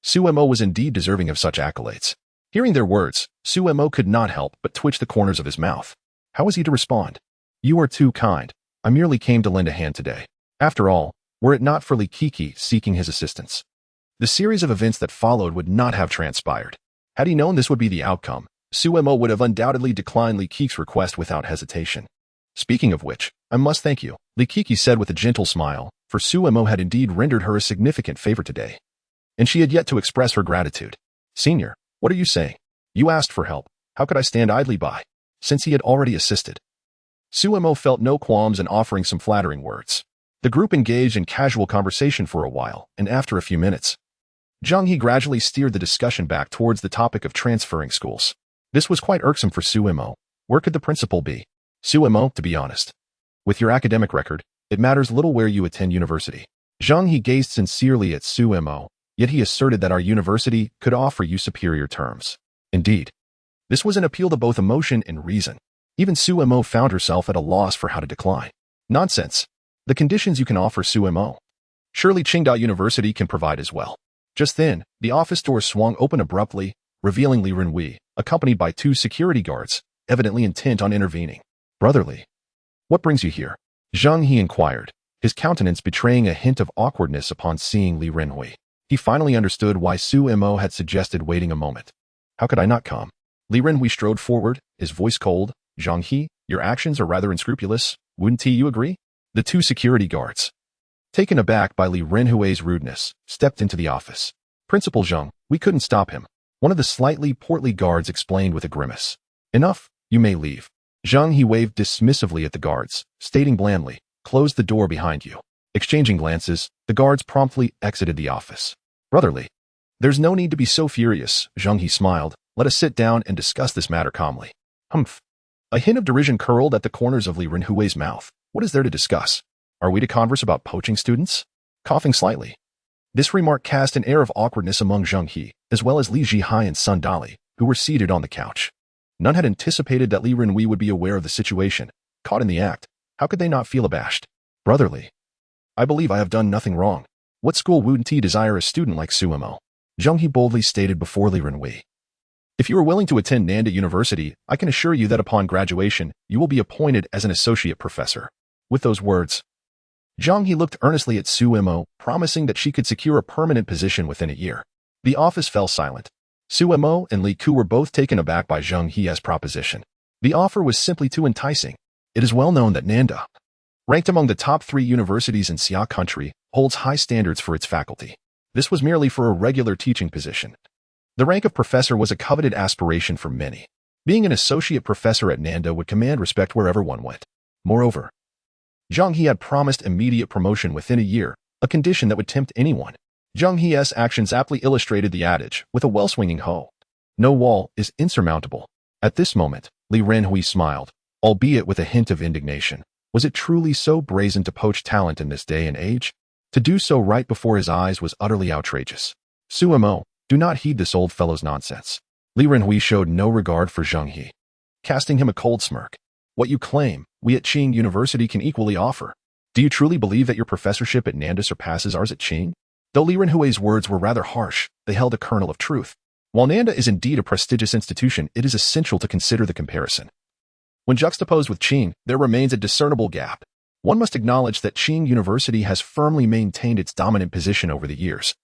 Sumo was indeed deserving of such accolades. Hearing their words, Sumo could not help but twitch the corners of his mouth. How was he to respond? You are too kind. I merely came to lend a hand today. After all, were it not for Likiki seeking his assistance, the series of events that followed would not have transpired. Had he known this would be the outcome, Sumo would have undoubtedly declined Likiki's request without hesitation. Speaking of which, I must thank you, Likiki said with a gentle smile, for Sumo had indeed rendered her a significant favor today. And she had yet to express her gratitude. Senior, what are you saying? You asked for help. How could I stand idly by? Since he had already assisted. Sumo felt no qualms in offering some flattering words. The group engaged in casual conversation for a while, and after a few minutes, Zhang gradually steered the discussion back towards the topic of transferring schools. This was quite irksome for Sumo. Where could the principal be? Sumo, to be honest. With your academic record, it matters little where you attend university. Zhang gazed sincerely at Sumo, yet he asserted that our university could offer you superior terms. Indeed, this was an appeal to both emotion and reason. Even Sumo found herself at a loss for how to decline. Nonsense. The conditions you can offer Sumo. Surely Qingdao University can provide as well. Just then, the office door swung open abruptly, revealing Li Renhui, accompanied by 2 security guards, evidently intent on intervening. Brotherly. What brings you here? Zhang inquired, his countenance betraying a hint of awkwardness upon seeing Li Renhui. He finally understood why Sumo had suggested waiting a moment. How could I not come? Li Renhui strode forward, his voice cold. Zhang, your actions are rather unscrupulous. Wouldn't you agree? The 2 security guards, taken aback by Li Renhui's rudeness, stepped into the office. Principal Zhang, we couldn't stop him. One of the slightly portly guards explained with a grimace. Enough, you may leave. Zhang waved dismissively at the guards, stating blandly, close the door behind you. Exchanging glances, the guards promptly exited the office. Brotherly. There's no need to be so furious, Zhang smiled. Let us sit down and discuss this matter calmly. Humph. A hint of derision curled at the corners of Li Renhui's mouth. What is there to discuss? Are we to converse about poaching students? Coughing slightly. This remark cast an air of awkwardness among Zhang, as well as Li Zhihai and Sun Dali, who were seated on the couch. None had anticipated that Li Renhui would be aware of the situation. Caught in the act, how could they not feel abashed? Brotherly. I believe I have done nothing wrong. What school wouldn't he desire a student like Sumo? Zhang boldly stated before Li Renhui. If you are willing to attend Nanda University, I can assure you that upon graduation, you will be appointed as an associate professor. With those words, Zhang looked earnestly at Sumo, promising that she could secure a permanent position within a year. The office fell silent. Sumo and Li Ku were both taken aback by Zhang's proposition. The offer was simply too enticing. It is well known that Nanda, ranked among the top 3 universities in Xia country, holds high standards for its faculty. This was merely for a regular teaching position. The rank of professor was a coveted aspiration for many. Being an associate professor at Nanda would command respect wherever one went. Moreover, Zhang had promised immediate promotion within a year, a condition that would tempt anyone. Zhang's actions aptly illustrated the adage, with a well-swinging hoe. No wall is insurmountable. At this moment, Li Renhui smiled, albeit with a hint of indignation. Was it truly so brazen to poach talent in this day and age? To do so right before his eyes was utterly outrageous. Sumo, do not heed this old fellow's nonsense. Li Renhui showed no regard for Zhang, casting him a cold smirk. What you claim, we at Qing University can equally offer. Do you truly believe that your professorship at Nanda surpasses ours at Qing? Though Li Renhui's words were rather harsh, they held a kernel of truth. While Nanda is indeed a prestigious institution, it is essential to consider the comparison. When juxtaposed with Qing, there remains a discernible gap. One must acknowledge that Qing University has firmly maintained its dominant position over the years,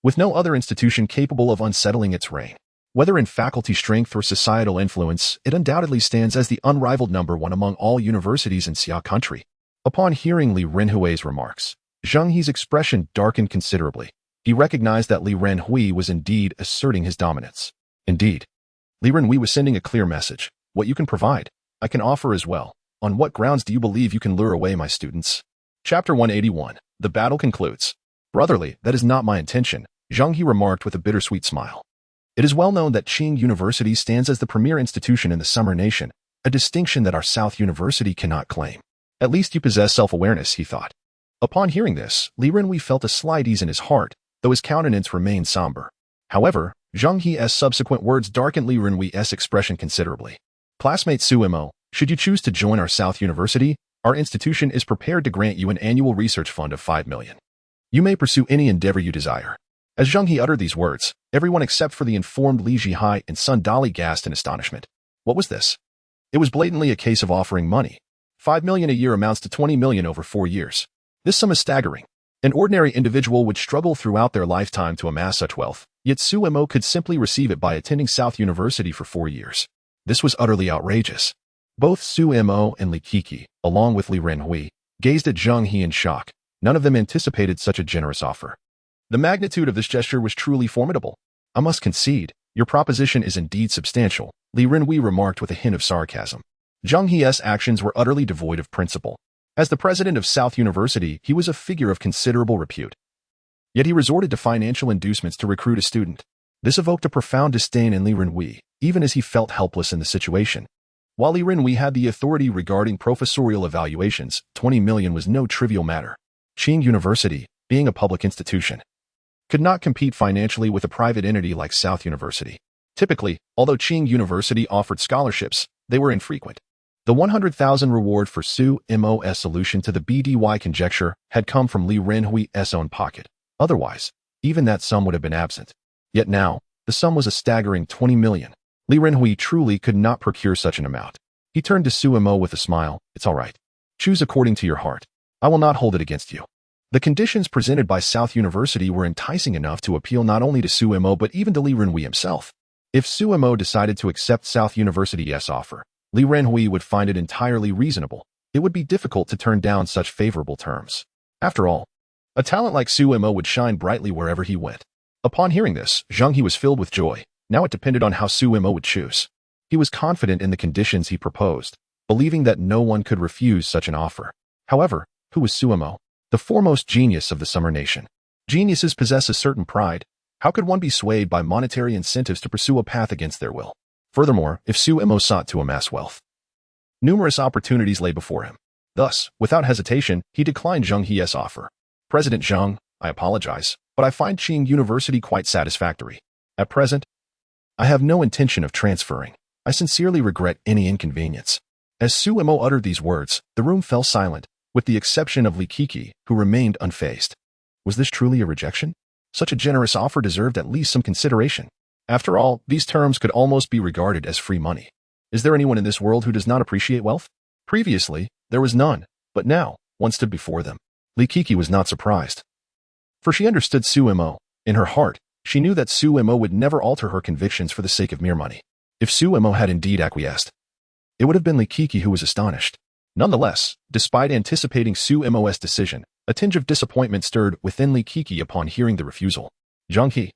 with no other institution capable of unsettling its reign. Whether in faculty strength or societal influence, it undoubtedly stands as the unrivaled number 1 among all universities in Xia country. Upon hearing Li Renhui's remarks, Zhang's expression darkened considerably. He recognized that Li Renhui was indeed asserting his dominance. Indeed, Li Renhui was sending a clear message. What you can provide, I can offer as well. On what grounds do you believe you can lure away my students? Chapter 181. The battle concludes. Brotherly, that is not my intention, Zhang remarked with a bittersweet smile. It is well known that Qing University stands as the premier institution in the Summer Nation, a distinction that our South University cannot claim. At least you possess self-awareness, he thought. Upon hearing this, Li Renhui felt a slight ease in his heart, though his countenance remained somber. However, Zhang's subsequent words darkened Li Renhui's expression considerably. Classmate Sumo, Should you choose to join our South University, our institution is prepared to grant you an annual research fund of 5 million. You may pursue any endeavor you desire. As Zheng He uttered these words, everyone except for the informed Li Jihai and Sun Dali gasped in astonishment. What was this? It was blatantly a case of offering money. 5 million a year amounts to 20 million over 4 years. This sum is staggering. An ordinary individual would struggle throughout their lifetime to amass such wealth, yet Su Mo could simply receive it by attending South University for 4 years. This was utterly outrageous. Both Su Mo and Li Kiki, along with Li Renhui, gazed at Zheng He in shock. None of them anticipated such a generous offer. The magnitude of this gesture was truly formidable. I must concede, your proposition is indeed substantial, Li Renhui remarked with a hint of sarcasm. Zheng He's actions were utterly devoid of principle. As the president of South University, he was a figure of considerable repute. Yet he resorted to financial inducements to recruit a student. This evoked a profound disdain in Li Renhui, even as he felt helpless in the situation. While Li Renhui had the authority regarding professorial evaluations, 20 million was no trivial matter. Qing University, being a public institution, could not compete financially with a private entity like South University. Typically, although Qing University offered scholarships, they were infrequent. The 100,000 reward for Su Mo's solution to the BDY conjecture had come from Li Renhui's own pocket. Otherwise, even that sum would have been absent. Yet now, the sum was a staggering 20 million. Li Renhui truly could not procure such an amount. He turned to Su Mo with a smile. It's all right. Choose according to your heart. I will not hold it against you. The conditions presented by South University were enticing enough to appeal not only to Su Mo but even to Li Renhui himself. If Su Mo decided to accept South University's offer, Li Renhui would find it entirely reasonable. It would be difficult to turn down such favorable terms. After all, a talent like Su Mo would shine brightly wherever he went. Upon hearing this, Zheng He was filled with joy. Now it depended on how Su Mo would choose. He was confident in the conditions he proposed, believing that no one could refuse such an offer. However, who was Su Mo? The foremost genius of the Summer Nation. Geniuses possess a certain pride. How could one be swayed by monetary incentives to pursue a path against their will? Furthermore, if Su Mo sought to amass wealth, numerous opportunities lay before him. Thus, without hesitation, he declined Zheng He's offer. President Zheng, I apologize, but I find Qing University quite satisfactory. At present, I have no intention of transferring. I sincerely regret any inconvenience. As Su Mo uttered these words, the room fell silent, with the exception of Li Kiki, who remained unfazed. Was this truly a rejection? Such a generous offer deserved at least some consideration. After all, these terms could almost be regarded as free money. Is there anyone in this world who does not appreciate wealth? Previously, there was none, but now, one stood before them. Li Kiki was not surprised, for she understood Su Mo. In her heart, she knew that Su Mo would never alter her convictions for the sake of mere money. If Su Mo had indeed acquiesced, it would have been Li Kiki who was astonished. Nonetheless, despite anticipating Su Mo's decision, a tinge of disappointment stirred within Li Kiki upon hearing the refusal. Zheng He,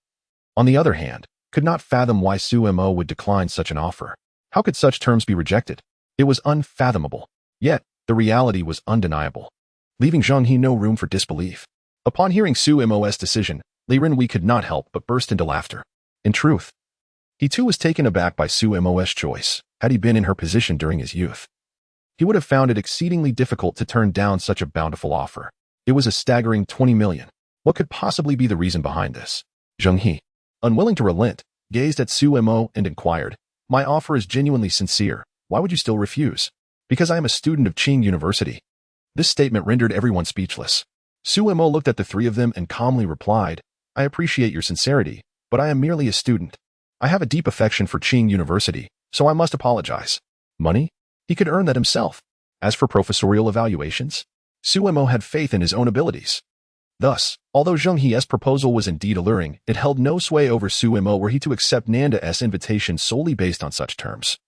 on the other hand, could not fathom why Su Mo would decline such an offer. How could such terms be rejected? It was unfathomable. Yet, the reality was undeniable, leaving Zheng He no room for disbelief. Upon hearing Su Mo's decision, Li Renhui could not help but burst into laughter. In truth, he too was taken aback by Su Mo's choice. Had he been in her position during his youth, he would have found it exceedingly difficult to turn down such a bountiful offer. It was a staggering 20 million. What could possibly be the reason behind this? Zheng He, unwilling to relent, gazed at Su Mo and inquired, My offer is genuinely sincere. Why would you still refuse? Because I am a student of Qing University. This statement rendered everyone speechless. Su Mo looked at the three of them and calmly replied, I appreciate your sincerity, but I am merely a student. I have a deep affection for Qing University, so I must apologize. Money? He could earn that himself. As for professorial evaluations, Su Mo had faith in his own abilities. Thus, although Zheng He's proposal was indeed alluring, it held no sway over Su Mo were he to accept Nanda's invitation solely based on such terms.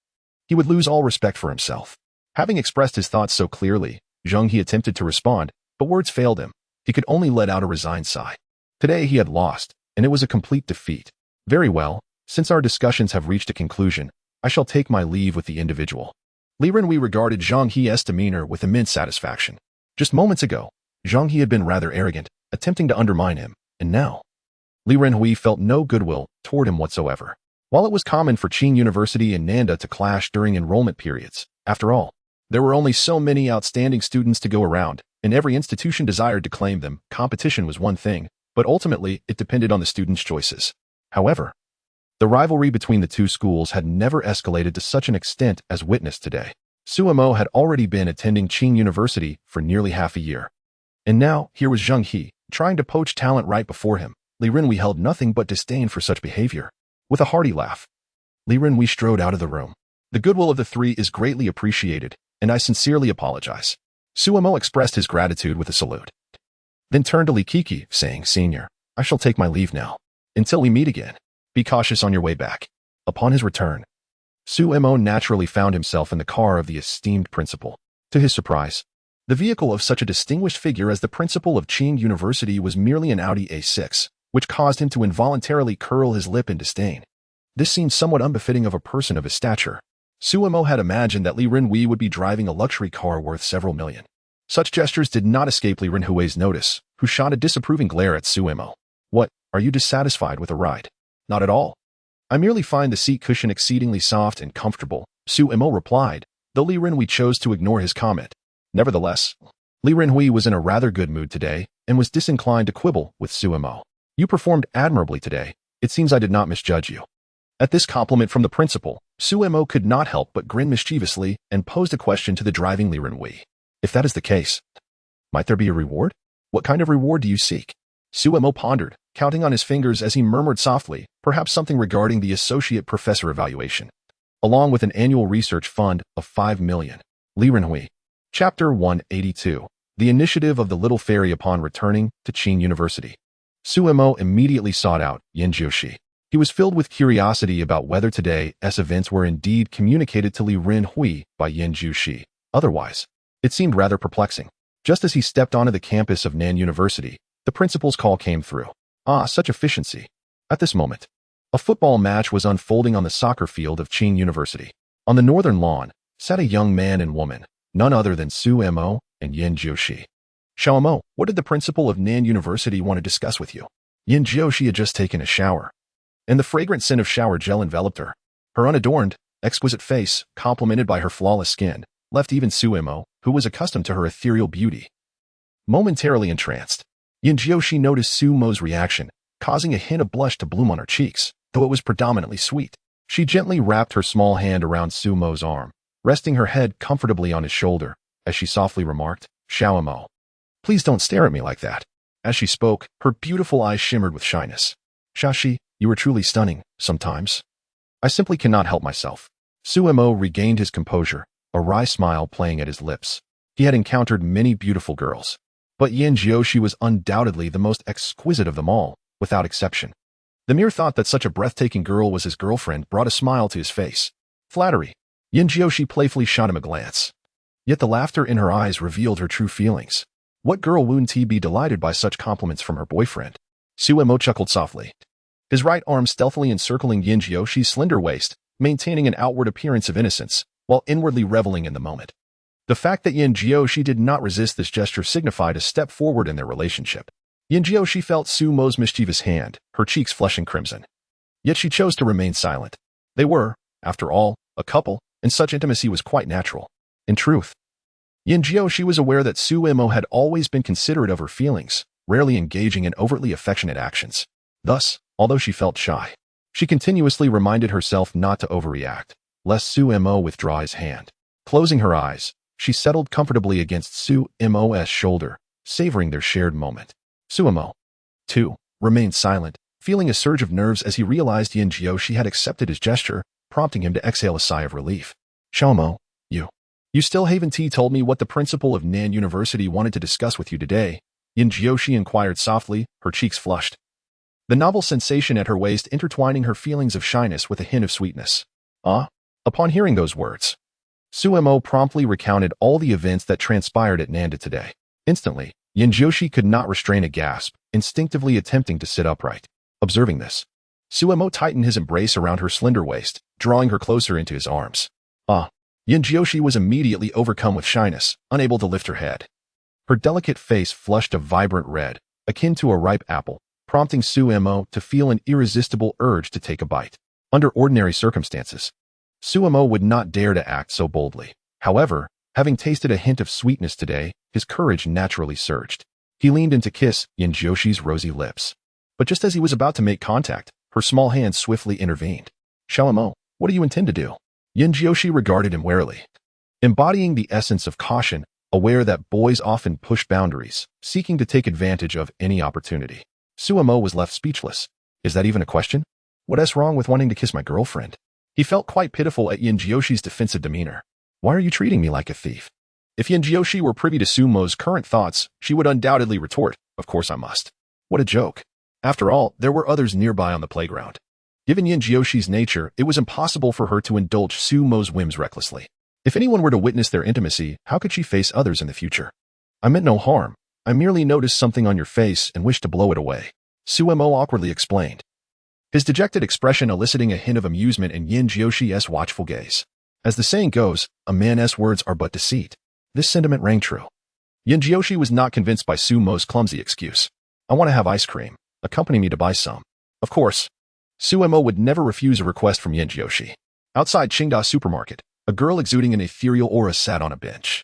He would lose all respect for himself. Having expressed his thoughts so clearly, Zheng He attempted to respond, but words failed him. He could only let out a resigned sigh. Today he had lost, and it was a complete defeat. Very well, since our discussions have reached a conclusion, I shall take my leave with the individual. Li Renhui regarded Zheng He's demeanor with immense satisfaction. Just moments ago, Zheng He had been rather arrogant, attempting to undermine him, and now, Li Renhui felt no goodwill toward him whatsoever. While it was common for Qing University and Nanda to clash during enrollment periods, after all, there were only so many outstanding students to go around, and every institution desired to claim them. Competition was one thing, but ultimately it depended on the students' choices. However, the rivalry between the two schools had never escalated to such an extent as witnessed today. Suemo had already been attending Qing University for nearly half a year. And now, here was Zheng He, trying to poach talent right before him. Li Renhui held nothing but disdain for such behavior. With a hearty laugh, Li Renhui strode out of the room. The goodwill of the three is greatly appreciated, and I sincerely apologize. Suemo expressed his gratitude with a salute. Then turned to Li Kiki, saying, Senior, I shall take my leave now. Until we meet again, be cautious on your way back. Upon his return, Suemo naturally found himself in the car of the esteemed principal. To his surprise, the vehicle of such a distinguished figure as the principal of Qing University was merely an Audi A6, which caused him to involuntarily curl his lip in disdain. This seemed somewhat unbefitting of a person of his stature. Suemo had imagined that Li Renhui would be driving a luxury car worth several million. Such gestures did not escape Li Renhui's notice, who shot a disapproving glare at Suemo. What, are you dissatisfied with the ride? Not at all. I merely find the seat cushion exceedingly soft and comfortable, Suemo replied, though Li Renhui chose to ignore his comment. Nevertheless, Li Renhui was in a rather good mood today and was disinclined to quibble with Suemo. You performed admirably today. It seems I did not misjudge you. At this compliment from the principal, Suemo could not help but grin mischievously and posed a question to the driving Li Renhui. If that is the case, might there be a reward? What kind of reward do you seek? Suemo pondered, counting on his fingers as he murmured softly, perhaps something regarding the associate professor evaluation, along with an annual research fund of 5 million. Li Renhui. Chapter 182. The Initiative of the Little Fairy upon returning to Qing University. Suemo immediately sought out Yin Jiushi. He was filled with curiosity about whether today's events were indeed communicated to Li Renhui by Yin Jiushi. Otherwise, it seemed rather perplexing. Just as he stepped onto the campus of Nan University, the principal's call came through. Ah, such efficiency. At this moment, a football match was unfolding on the soccer field of Qing University. On the northern lawn sat a young man and woman, none other than Suemo and Yin Jiushi. Xiaomo, what did the principal of Nan University want to discuss with you? Yin Jiushi had just taken a shower, and the fragrant scent of shower gel enveloped her. Her unadorned, exquisite face, complemented by her flawless skin, left even Suemo, who was accustomed to her ethereal beauty, momentarily entranced. Yin Jiushi noticed Suemo's reaction, causing a hint of blush to bloom on her cheeks, though it was predominantly sweet. She gently wrapped her small hand around Suemo's arm, resting her head comfortably on his shoulder, as she softly remarked, Xiaomo, please don't stare at me like that. As she spoke, her beautiful eyes shimmered with shyness. Shashi, you are truly stunning, sometimes. I simply cannot help myself. Suemo regained his composure, a wry smile playing at his lips. He had encountered many beautiful girls, but Yin Jiushi was undoubtedly the most exquisite of them all, without exception. The mere thought that such a breathtaking girl was his girlfriend brought a smile to his face. Flattery. Yin Jiushi playfully shot him a glance. Yet the laughter in her eyes revealed her true feelings. What girl wouldn't be delighted by such compliments from her boyfriend? Suemo chuckled softly, his right arm stealthily encircling Yin Jiushi's slender waist, maintaining an outward appearance of innocence, while inwardly reveling in the moment. The fact that Yin Jiushi did not resist this gesture signified a step forward in their relationship. Yin Jiushi felt Suemo's mischievous hand, her cheeks flushing crimson. Yet she chose to remain silent. They were, after all, a couple, and such intimacy was quite natural. In truth, Yin Jiushi was aware that Suemo had always been considerate of her feelings, rarely engaging in overtly affectionate actions. Thus, although she felt shy, she continuously reminded herself not to overreact, lest Suemo withdraw his hand. Closing her eyes, she settled comfortably against Suemo's shoulder, savoring their shared moment. Suemo, too, remained silent, feeling a surge of nerves as he realized Yin Jiushi had accepted his gesture, prompting him to exhale a sigh of relief. Xiaomo, you still haven't told me what the principal of Nan University wanted to discuss with you today, Yin Jiushi inquired softly, her cheeks flushed, the novel sensation at her waist intertwining her feelings of shyness with a hint of sweetness. Upon hearing those words, Suemo promptly recounted all the events that transpired at Nanda today. Instantly, Yin Jiushi could not restrain a gasp, instinctively attempting to sit upright. Observing this, Suemo tightened his embrace around her slender waist, drawing her closer into his arms. Yin Jiushi was immediately overcome with shyness, unable to lift her head. Her delicate face flushed a vibrant red, akin to a ripe apple, prompting Suemo to feel an irresistible urge to take a bite. Under ordinary circumstances, Suemo would not dare to act so boldly. However, having tasted a hint of sweetness today, his courage naturally surged. He leaned in to kiss Yin Jiushi's rosy lips. But just as he was about to make contact, her small hand swiftly intervened. Xiaomo, what do you intend to do? Yin Jiushi regarded him warily. embodying the essence of caution, aware that boys often push boundaries, seeking to take advantage of any opportunity. Suemo was left speechless. Is that even a question? What's wrong with wanting to kiss my girlfriend? He felt quite pitiful at Yinjioshi's defensive demeanor. Why are you treating me like a thief? If Yinjioshi were privy to Sumo's current thoughts, she would undoubtedly retort, of course I must. What a joke. After all, there were others nearby on the playground. Given Yinjioshi's nature, it was impossible for her to indulge Sumo's whims recklessly. If anyone were to witness their intimacy, how could she face others in the future? I meant no harm. I merely noticed something on your face and wished to blow it away. Suemo awkwardly explained, his dejected expression eliciting a hint of amusement in Yinjioshi's watchful gaze. As the saying goes, a man's words are but deceit. This sentiment rang true. Yinjioshi was not convinced by Sumo's clumsy excuse. I want to have ice cream. Accompany me to buy some. Of course. Suemo would never refuse a request from Yinjioshi. Outside Qingda supermarket, a girl exuding an ethereal aura sat on a bench,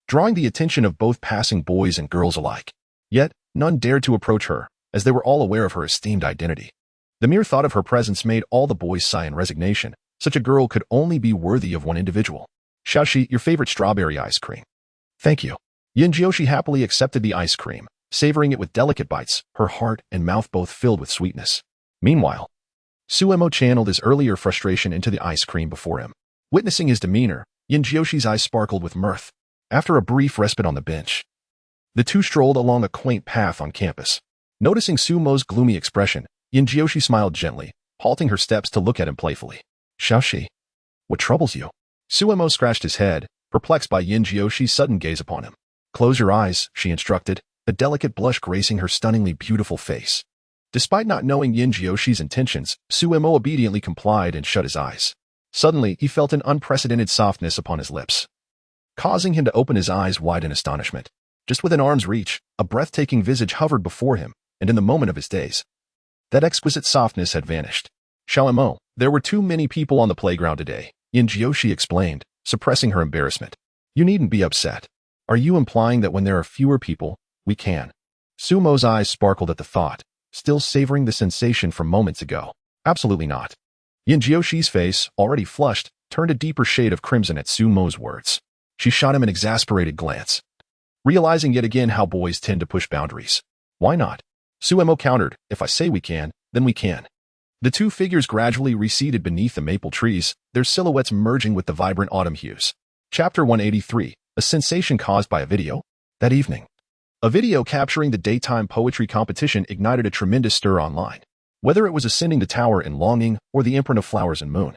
drawing the attention of both passing boys and girls alike. Yet, none dared to approach her, as they were all aware of her esteemed identity. The mere thought of her presence made all the boys sigh in resignation. Such a girl could only be worthy of one individual. Xiaoxi, your favorite strawberry ice cream. Thank you. Yinjioshi happily accepted the ice cream, savoring it with delicate bites, her heart and mouth both filled with sweetness. Meanwhile, Suemo channeled his earlier frustration into the ice cream before him. Witnessing his demeanor, Yinjioshi's eyes sparkled with mirth. After a brief respite on the bench, the two strolled along a quaint path on campus. Noticing Sumo's gloomy expression, Yinjioshi smiled gently, halting her steps to look at him playfully. Xiaoxi, what troubles you? Suemo scratched his head, perplexed by Yinjioshi's sudden gaze upon him. Close your eyes, she instructed, a delicate blush gracing her stunningly beautiful face. Despite not knowing Yinjioshi's intentions, Suemo obediently complied and shut his eyes. Suddenly, he felt an unprecedented softness upon his lips, causing him to open his eyes wide in astonishment. Just within arm's reach, a breathtaking visage hovered before him, and in the moment of his daze, that exquisite softness had vanished. Xiaomo, there were too many people on the playground today, Yinjioshi explained, suppressing her embarrassment. You needn't be upset. Are you implying that when there are fewer people, we can? Sumo's eyes sparkled at the thought, still savoring the sensation from moments ago. Absolutely not. Yinjioshi's face, already flushed, turned a deeper shade of crimson at Sumo's words. She shot him an exasperated glance, realizing yet again how boys tend to push boundaries. Why not? Suemo countered, if I say we can, then we can. The two figures gradually receded beneath the maple trees, their silhouettes merging with the vibrant autumn hues. Chapter 183, a sensation caused by a video. That evening, a video capturing the daytime poetry competition ignited a tremendous stir online. Whether it was Ascending the Tower in Longing or The Imprint of Flowers and Moon,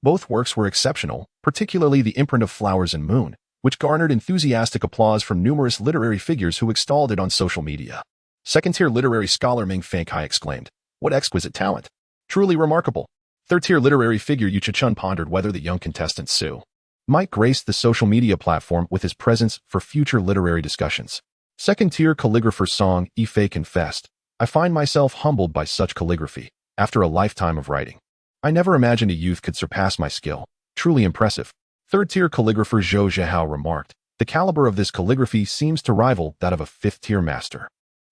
both works were exceptional, particularly The Imprint of Flowers and Moon, which garnered enthusiastic applause from numerous literary figures who extolled it on social media. Second-tier literary scholar Ming Fankai exclaimed, "What exquisite talent! Truly remarkable." Third-tier literary figure Yu Chichun pondered whether the young contestant Su might grace the social media platform with his presence for future literary discussions. Second-tier calligrapher Song Yifei confessed, "I find myself humbled by such calligraphy, after a lifetime of writing. I never imagined a youth could surpass my skill. Truly impressive." Third-tier calligrapher Zhou Zhihao remarked, "The caliber of this calligraphy seems to rival that of a fifth-tier master."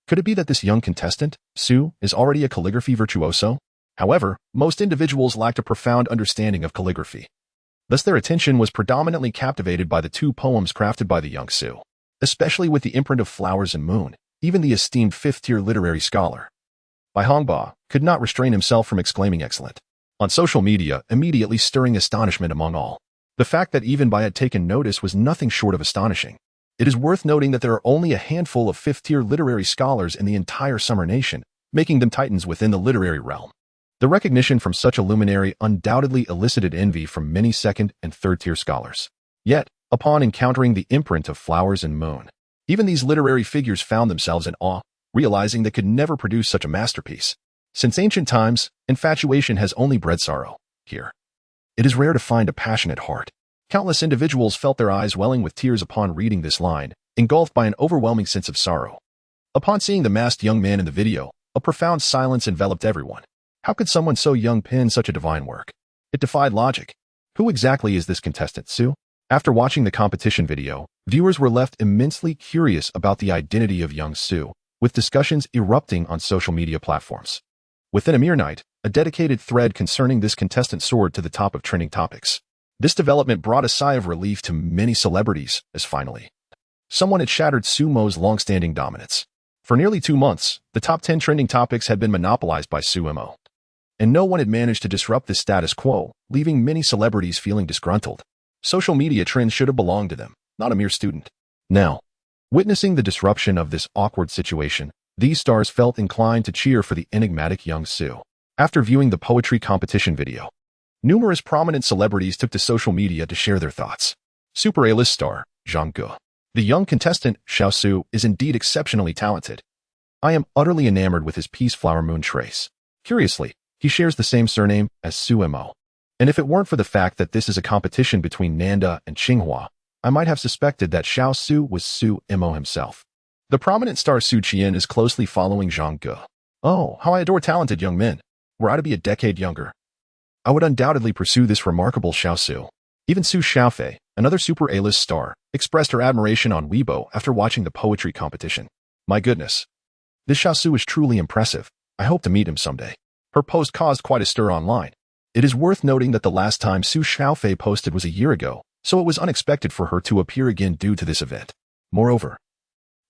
Could it be that this young contestant, Su, is already a calligraphy virtuoso? However, most individuals lacked a profound understanding of calligraphy. Thus their attention was predominantly captivated by the two poems crafted by the young Su, especially with The Imprint of Flowers and Moon. Even the esteemed fifth-tier literary scholar, Bai Hongba, could not restrain himself from exclaiming excellent on social media, immediately stirring astonishment among all. The fact that even Bai had taken notice was nothing short of astonishing. It is worth noting that there are only a handful of fifth-tier literary scholars in the entire Summer Nation, making them titans within the literary realm. The recognition from such a luminary undoubtedly elicited envy from many second- and third-tier scholars. Yet, upon encountering The Imprint of Flowers and Moon, even these literary figures found themselves in awe, realizing they could never produce such a masterpiece. Since ancient times, infatuation has only bred sorrow. Here, it is rare to find a passionate heart. Countless individuals felt their eyes welling with tears upon reading this line, engulfed by an overwhelming sense of sorrow. Upon seeing the masked young man in the video, a profound silence enveloped everyone. How could someone so young pen such a divine work? It defied logic. Who exactly is this contestant, Su? After watching the competition video, viewers were left immensely curious about the identity of young Su, with discussions erupting on social media platforms. Within a mere night, a dedicated thread concerning this contestant soared to the top of trending topics. This development brought a sigh of relief to many celebrities, as finally, someone had shattered Sumo's long-standing dominance. For nearly 2 months, the top 10 trending topics had been monopolized by Sumo, and no one had managed to disrupt the status quo, leaving many celebrities feeling disgruntled. Social media trends should have belonged to them, not a mere student. Now, witnessing the disruption of this awkward situation, these stars felt inclined to cheer for the enigmatic young Su. After viewing the poetry competition video, numerous prominent celebrities took to social media to share their thoughts. Super A-list star, Zhang Ge. The young contestant, Xiao Su, is indeed exceptionally talented. I am utterly enamored with his Peace Flower Moon trace. Curiously, he shares the same surname as Sumo. And if it weren't for the fact that this is a competition between Nanda and Tsinghua, I might have suspected that Xiao Su was Sumo himself. The prominent star Su Qian is closely following Zhang Ge. Oh, how I adore talented young men. Were I to be a decade younger, I would undoubtedly pursue this remarkable Xiao Su. Even Su Xiaofei, another super A-list star, expressed her admiration on Weibo after watching the poetry competition. My goodness. This Xiao Su is truly impressive. I hope to meet him someday. Her post caused quite a stir online. It is worth noting that the last time Su Xiaofei posted was a year ago, so it was unexpected for her to appear again due to this event. Moreover,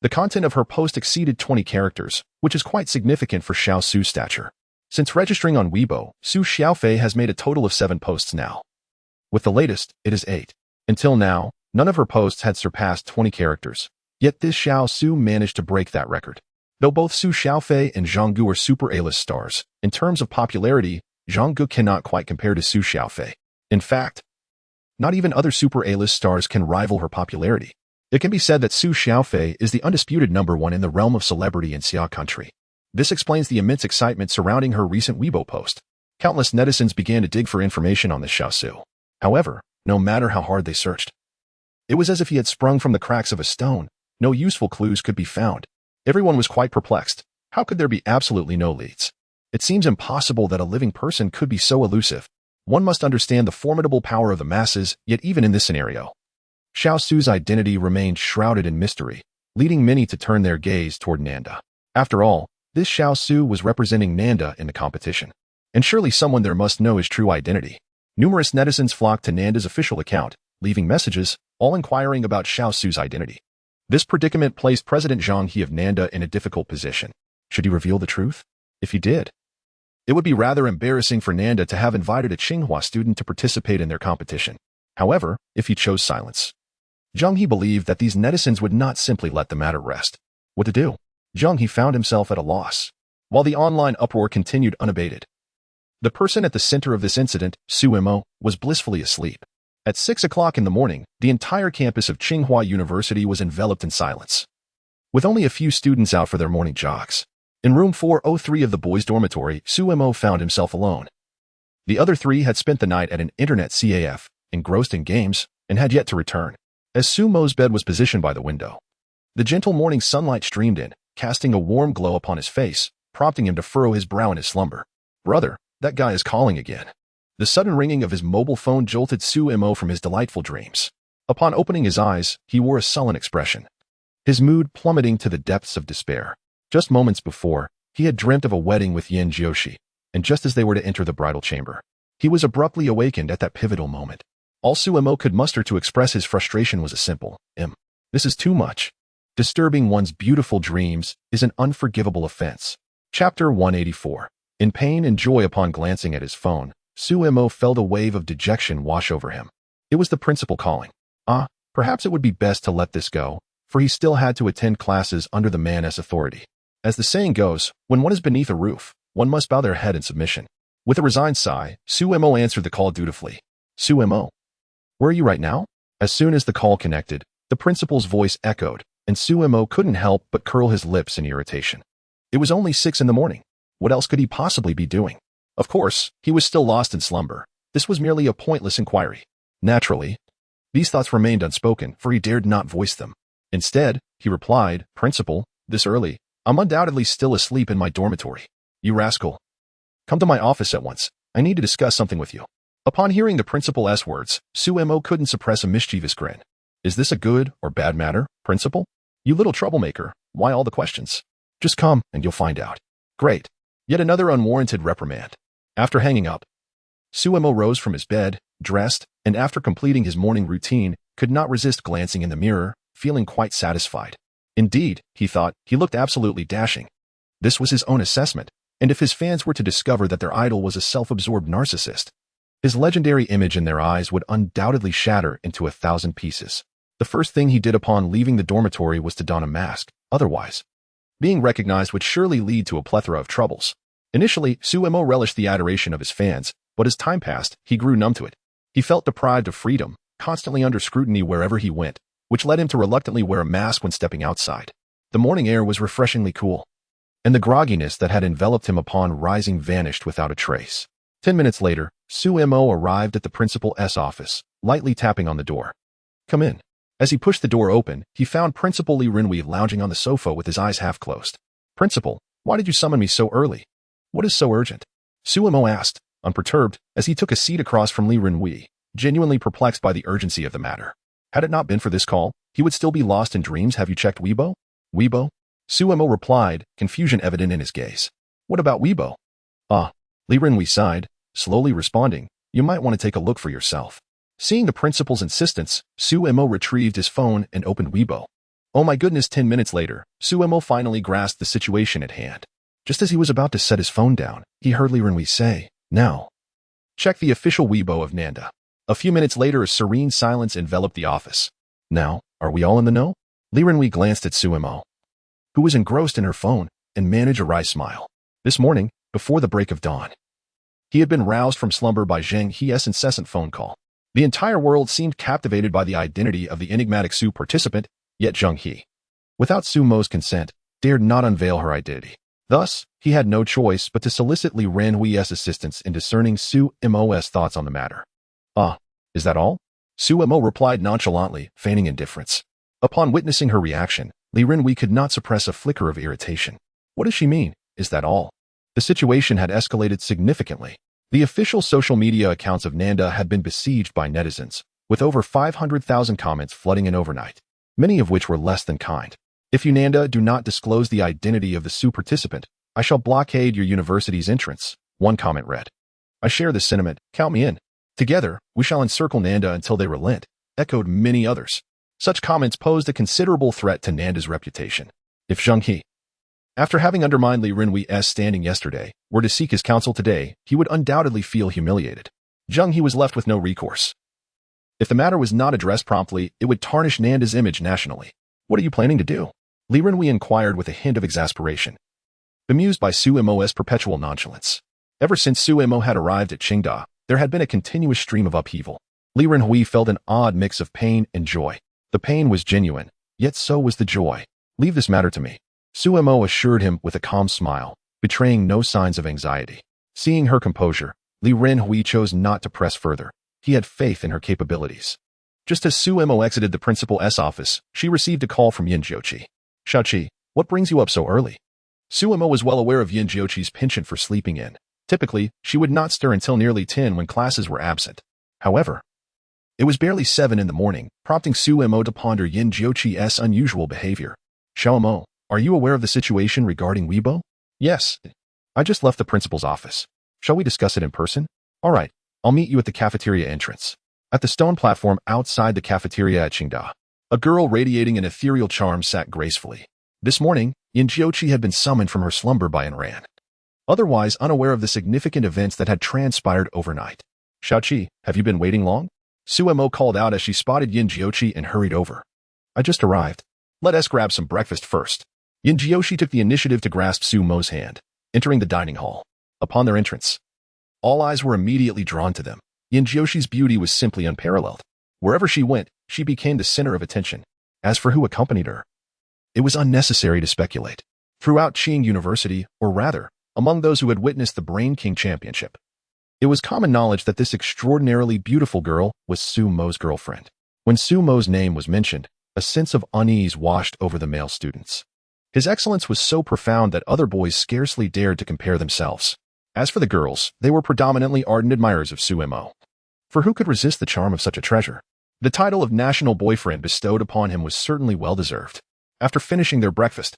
the content of her post exceeded 20 characters, which is quite significant for Xiao Su's stature. Since registering on Weibo, Su Xiaofei has made a total of 7 posts now. With the latest, it is 8. Until now, none of her posts had surpassed 20 characters. Yet this Xiao Su managed to break that record. Though both Su Xiaofei and Zhang Ge are super A-list stars, in terms of popularity, Zhang Ge cannot quite compare to Su Xiaofei. In fact, not even other super A-list stars can rival her popularity. It can be said that Su Xiaofei is the undisputed #1 in the realm of celebrity in Xia country. This explains the immense excitement surrounding her recent Weibo post. Countless netizens began to dig for information on this Xiao Su. However, no matter how hard they searched, it was as if he had sprung from the cracks of a stone. No useful clues could be found. Everyone was quite perplexed. How could there be absolutely no leads? It seems impossible that a living person could be so elusive. One must understand the formidable power of the masses, yet even in this scenario, Xiao Su's identity remained shrouded in mystery, leading many to turn their gaze toward Nanda. After all, this Xiao Su was representing Nanda in the competition, and surely someone there must know his true identity. Numerous netizens flocked to Nanda's official account, leaving messages, all inquiring about Xiao Su's identity. This predicament placed President Zhang He of Nanda in a difficult position. Should he reveal the truth? If he did, it would be rather embarrassing for Nanda to have invited a Tsinghua student to participate in their competition. However, if he chose silence, Zhang He believed that these netizens would not simply let the matter rest. What to do? Zhang He found himself at a loss. While the online uproar continued unabated, the person at the center of this incident, Sumo, was blissfully asleep. At 6 o'clock in the morning, the entire campus of Tsinghua University was enveloped in silence, with only a few students out for their morning jogs. In room 403 of the boys' dormitory, Sumo found himself alone. The other 3 had spent the night at an internet CAF, engrossed in games, and had yet to return. As Sumo's bed was positioned by the window, the gentle morning sunlight streamed in, casting a warm glow upon his face, prompting him to furrow his brow in his slumber. Brother, that guy is calling again. The sudden ringing of his mobile phone jolted Sumo from his delightful dreams. Upon opening his eyes, he wore a sullen expression, his mood plummeting to the depths of despair. Just moments before, he had dreamt of a wedding with Yin Jiushi, and just as they were to enter the bridal chamber, he was abruptly awakened at that pivotal moment. All Sumo could muster to express his frustration was a simple, This is too much. Disturbing one's beautiful dreams is an unforgivable offense. Chapter 184. In pain and joy upon glancing at his phone, Sumo felt a wave of dejection wash over him. It was the principal calling. Perhaps it would be best to let this go, for he still had to attend classes under the man's authority. As the saying goes, when one is beneath a roof, one must bow their head in submission. With a resigned sigh, Sumo answered the call dutifully. Sumo, where are you right now? As soon as the call connected, the principal's voice echoed, and Sumo couldn't help but curl his lips in irritation. It was only 6 in the morning. What else could he possibly be doing? Of course, he was still lost in slumber. This was merely a pointless inquiry. Naturally, these thoughts remained unspoken, for he dared not voice them. Instead, he replied, Principal, this early, I'm undoubtedly still asleep in my dormitory. You rascal. Come to my office at once. I need to discuss something with you. Upon hearing the principal's words, Sumo couldn't suppress a mischievous grin. Is this a good or bad matter, Principal? You little troublemaker, why all the questions? Just come and you'll find out. Great. Yet another unwarranted reprimand. After hanging up, Sumo rose from his bed, dressed, and after completing his morning routine, could not resist glancing in the mirror, feeling quite satisfied. Indeed, he thought, he looked absolutely dashing. This was his own assessment, and if his fans were to discover that their idol was a self-absorbed narcissist, his legendary image in their eyes would undoubtedly shatter into 1,000 pieces. The first thing he did upon leaving the dormitory was to don a mask. Otherwise, being recognized would surely lead to a plethora of troubles. Initially, Suemo relished the adoration of his fans, but as time passed, he grew numb to it. He felt deprived of freedom, constantly under scrutiny wherever he went, which led him to reluctantly wear a mask when stepping outside. The morning air was refreshingly cool, and the grogginess that had enveloped him upon rising vanished without a trace. 10 minutes later, Suemo arrived at the principal's office, lightly tapping on the door. "Come in." As he pushed the door open, he found Principal Li Renwei lounging on the sofa with his eyes half closed. "Principal, why did you summon me so early? What is so urgent?" Suemo asked, unperturbed, as he took a seat across from Li Renwei, genuinely perplexed by the urgency of the matter. Had it not been for this call, he would still be lost in dreams. "Have you checked Weibo?" "Weibo?" Suemo replied, confusion evident in his gaze. "What about Weibo?" "Ah." Li Renwei sighed, slowly responding, "You might want to take a look for yourself." Seeing the principal's insistence, Suemo retrieved his phone and opened Weibo. Oh my goodness! 10 minutes later, Suemo finally grasped the situation at hand. Just as he was about to set his phone down, he heard Li Renwei say, "Now, check the official Weibo of Nanda." A few minutes later, a serene silence enveloped the office. "Now, are we all in the know?" Li Renwei glanced at Suemo, who was engrossed in her phone, and managed a wry smile. This morning, before the break of dawn, he had been roused from slumber by Zheng He's incessant phone call. The entire world seemed captivated by the identity of the enigmatic Su participant, yet Zheng He, without Sumo's consent, dared not unveil her identity. Thus, he had no choice but to solicit Li Renwei's assistance in discerning Sumo's thoughts on the matter. "Ah, is that all?" Suemo replied nonchalantly, feigning indifference. Upon witnessing her reaction, Li Renwei could not suppress a flicker of irritation. What does she mean? Is that all? The situation had escalated significantly. The official social media accounts of Nanda had been besieged by netizens, with over 500,000 comments flooding in overnight, many of which were less than kind. "If you Nanda do not disclose the identity of the Su participant, I shall blockade your university's entrance," one comment read. "I share this sentiment, count me in. Together, we shall encircle Nanda until they relent," echoed many others. Such comments posed a considerable threat to Nanda's reputation. If Zheng He, after having undermined Li Renwei's standing yesterday, were to seek his counsel today, he would undoubtedly feel humiliated. Zheng He was left with no recourse. If the matter was not addressed promptly, it would tarnish Nanda's image nationally. "What are you planning to do?" Li Renwei inquired with a hint of exasperation, bemused by Sumo's perpetual nonchalance. Ever since Suemo had arrived at Qingda, there had been a continuous stream of upheaval. Li Renwei felt an odd mix of pain and joy. The pain was genuine, yet so was the joy. "Leave this matter to me," Suemo assured him with a calm smile, betraying no signs of anxiety. Seeing her composure, Li Renwei chose not to press further. He had faith in her capabilities. Just as Suemo exited the principal's office, she received a call from Yin Jiuqi. "Xiaoqi, what brings you up so early?" Suemo was well aware of Yin Jiuqi's penchant for sleeping in. Typically, she would not stir until nearly 10 when classes were absent. However, it was barely 7 in the morning, prompting Suemo to ponder Yin Jiuqi's unusual behavior. "Xiaomo, are you aware of the situation regarding Weibo?" "Yes. I just left the principal's office. Shall we discuss it in person?" "All right. I'll meet you at the cafeteria entrance." At the stone platform outside the cafeteria at Qingda, a girl radiating an ethereal charm sat gracefully. This morning, Yin Jiuqi had been summoned from her slumber by Enran, otherwise unaware of the significant events that had transpired overnight. "Xiaoqi, have you been waiting long?" Suemo called out as she spotted Yin Jiuqi and hurried over. "I just arrived. Let us grab some breakfast first." Yin Jiuqi took the initiative to grasp Sumo's hand, entering the dining hall. Upon their entrance, all eyes were immediately drawn to them. Yin Jiuqi's beauty was simply unparalleled. Wherever she went, she became the center of attention. As for who accompanied her, it was unnecessary to speculate. Throughout Qing University, or rather, among those who had witnessed the Brain King Championship, it was common knowledge that this extraordinarily beautiful girl was Sumo's girlfriend. When Sumo's name was mentioned, a sense of unease washed over the male students. His excellence was so profound that other boys scarcely dared to compare themselves. As for the girls, they were predominantly ardent admirers of Suemo. For who could resist the charm of such a treasure? The title of national boyfriend bestowed upon him was certainly well-deserved. After finishing their breakfast,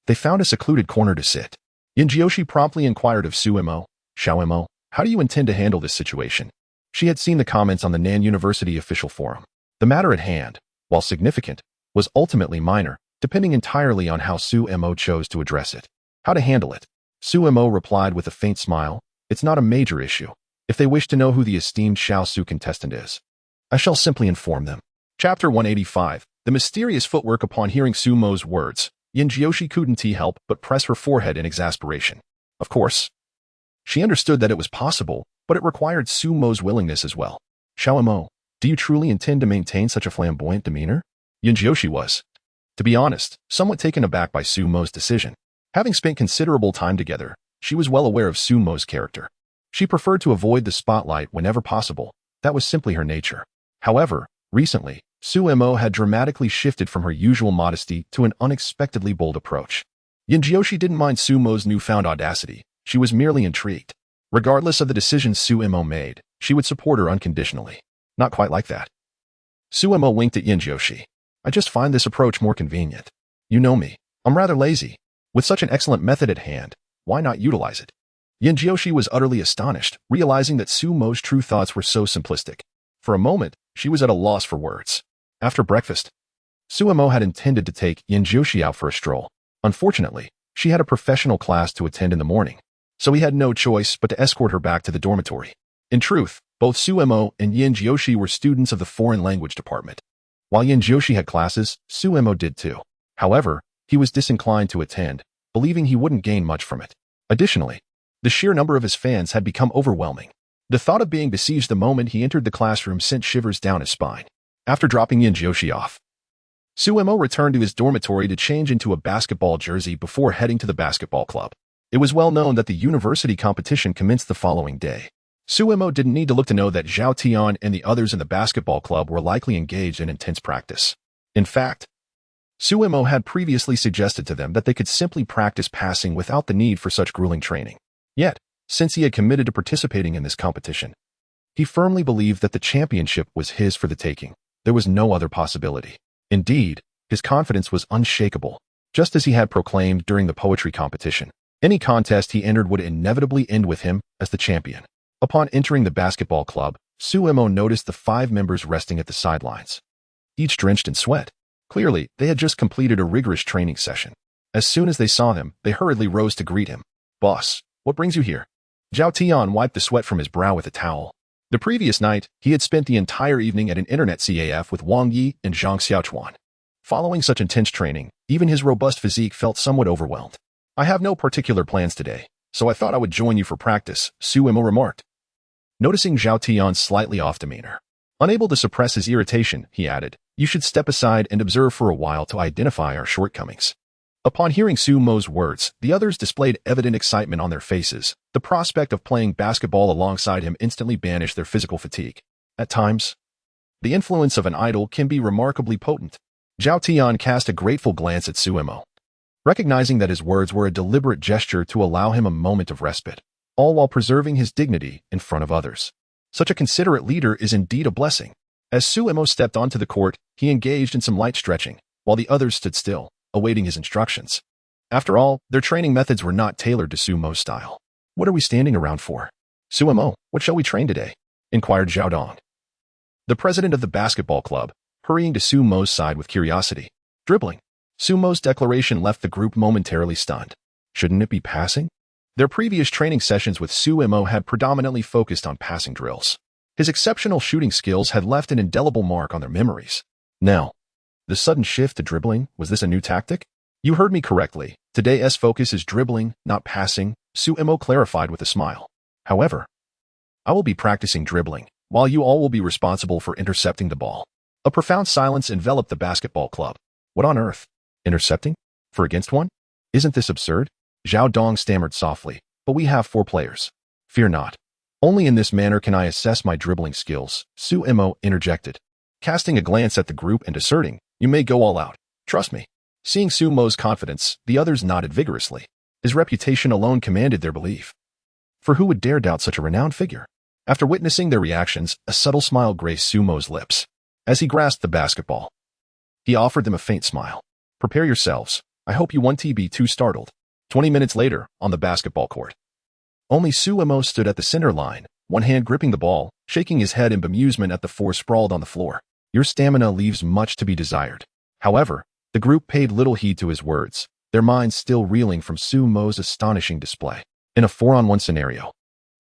they found a secluded corner to sit. Yin Jiuqi promptly inquired of Suemo, "Xiaoemo, how do you intend to handle this situation?" She had seen the comments on the Nan University official forum. The matter at hand, while significant, was ultimately minor, depending entirely on how Su Mo chose to address it. How to handle it? Su Mo replied with a faint smile, "It's not a major issue. If they wish to know who the esteemed Xiao Su contestant is, I shall simply inform them." Chapter 185. The mysterious footwork. Upon hearing Su Mo's words, Yin Jiushi couldn't help but press her forehead in exasperation. Of course, she understood that it was possible, but it required Su Mo's willingness as well. "Xiao Mo, do you truly intend to maintain such a flamboyant demeanor?" Yin Jiushi was, to be honest, somewhat taken aback by Su Mo's decision. Having spent considerable time together, she was well aware of Su Mo's character. She preferred to avoid the spotlight whenever possible. That was simply her nature. However, recently, Su Mo had dramatically shifted from her usual modesty to an unexpectedly bold approach. Yin Jiushi didn't mind Su Mo's newfound audacity. She was merely intrigued. Regardless of the decisions Su Mo made, she would support her unconditionally. Not quite like that. Su Mo winked at Yin Jiushi. "I just find this approach more convenient. You know me. I'm rather lazy. With such an excellent method at hand, why not utilize it?" Yin Jiushi was utterly astonished, realizing that Su Mo's true thoughts were so simplistic. For a moment, she was at a loss for words. After breakfast, Su Mo had intended to take Yin Jiushi out for a stroll. Unfortunately, she had a professional class to attend in the morning, so he had no choice but to escort her back to the dormitory. In truth, both Su Mo and Yin Jiushi were students of the foreign language department. While Yin Jiushi had classes, Su Mo did too. However, he was disinclined to attend, believing he wouldn't gain much from it. Additionally, the sheer number of his fans had become overwhelming. The thought of being besieged the moment he entered the classroom sent shivers down his spine. After dropping Yin Jiushi off, Su Mo returned to his dormitory to change into a basketball jersey before heading to the basketball club. It was well known that the university competition commenced the following day. Su Mo didn't need to look to know that Zhao Tian and the others in the basketball club were likely engaged in intense practice. In fact, Su Mo had previously suggested to them that they could simply practice passing without the need for such grueling training. Yet, since he had committed to participating in this competition, he firmly believed that the championship was his for the taking. There was no other possibility. Indeed, his confidence was unshakable. Just as he had proclaimed during the poetry competition, any contest he entered would inevitably end with him as the champion. Upon entering the basketball club, Su Mo noticed the 5 members resting at the sidelines, each drenched in sweat. Clearly, they had just completed a rigorous training session. As soon as they saw him, they hurriedly rose to greet him. "Boss, what brings you here?" Zhao Tian wiped the sweat from his brow with a towel. The previous night, he had spent the entire evening at an internet CAF with Wang Yi and Zhang Xiaochuan. Following such intense training, even his robust physique felt somewhat overwhelmed. "I have no particular plans today, so I thought I would join you for practice," Su Mo remarked. Noticing Zhao Tian's slightly off demeanor, unable to suppress his irritation, he added, "You should step aside and observe for a while to identify our shortcomings." Upon hearing Su Mo's words, the others displayed evident excitement on their faces. The prospect of playing basketball alongside him instantly banished their physical fatigue. At times, the influence of an idol can be remarkably potent. Zhao Tian cast a grateful glance at Su Mo, recognizing that his words were a deliberate gesture to allow him a moment of respite, all while preserving his dignity in front of others. Such a considerate leader is indeed a blessing. As Su Mo stepped onto the court, he engaged in some light stretching, while the others stood still, awaiting his instructions. After all, their training methods were not tailored to Su Mo's style. "What are we standing around for? Su Mo, what shall we train today?" inquired Zhao Dong, the president of the basketball club, hurrying to Su Mo's side with curiosity. "Dribbling." Su Mo's declaration left the group momentarily stunned. Shouldn't it be passing? Their previous training sessions with Su Mo had predominantly focused on passing drills. His exceptional shooting skills had left an indelible mark on their memories. Now, the sudden shift to dribbling, was this a new tactic? "You heard me correctly. Today's focus is dribbling, not passing," Su Mo clarified with a smile. "However, I will be practicing dribbling, while you all will be responsible for intercepting the ball." A profound silence enveloped the basketball club. "What on earth? Intercepting? For against one? Isn't this absurd?" Zhao Dong stammered softly, "But we have 4 players. Fear not. Only in this manner can I assess my dribbling skills," Su Mo interjected, casting a glance at the group and asserting, "You may go all out. Trust me." Seeing Su Mo's confidence, the others nodded vigorously. His reputation alone commanded their belief. For who would dare doubt such a renowned figure? After witnessing their reactions, a subtle smile graced Su Mo's lips. As he grasped the basketball, he offered them a faint smile. "Prepare yourselves. I hope you won't be too startled." 20 minutes later, on the basketball court, only Su Mo stood at the center line, one hand gripping the ball, shaking his head in bemusement at the four sprawled on the floor. Your stamina leaves much to be desired. However, the group paid little heed to his words, their minds still reeling from Sumo's astonishing display. In a 4-on-1 scenario,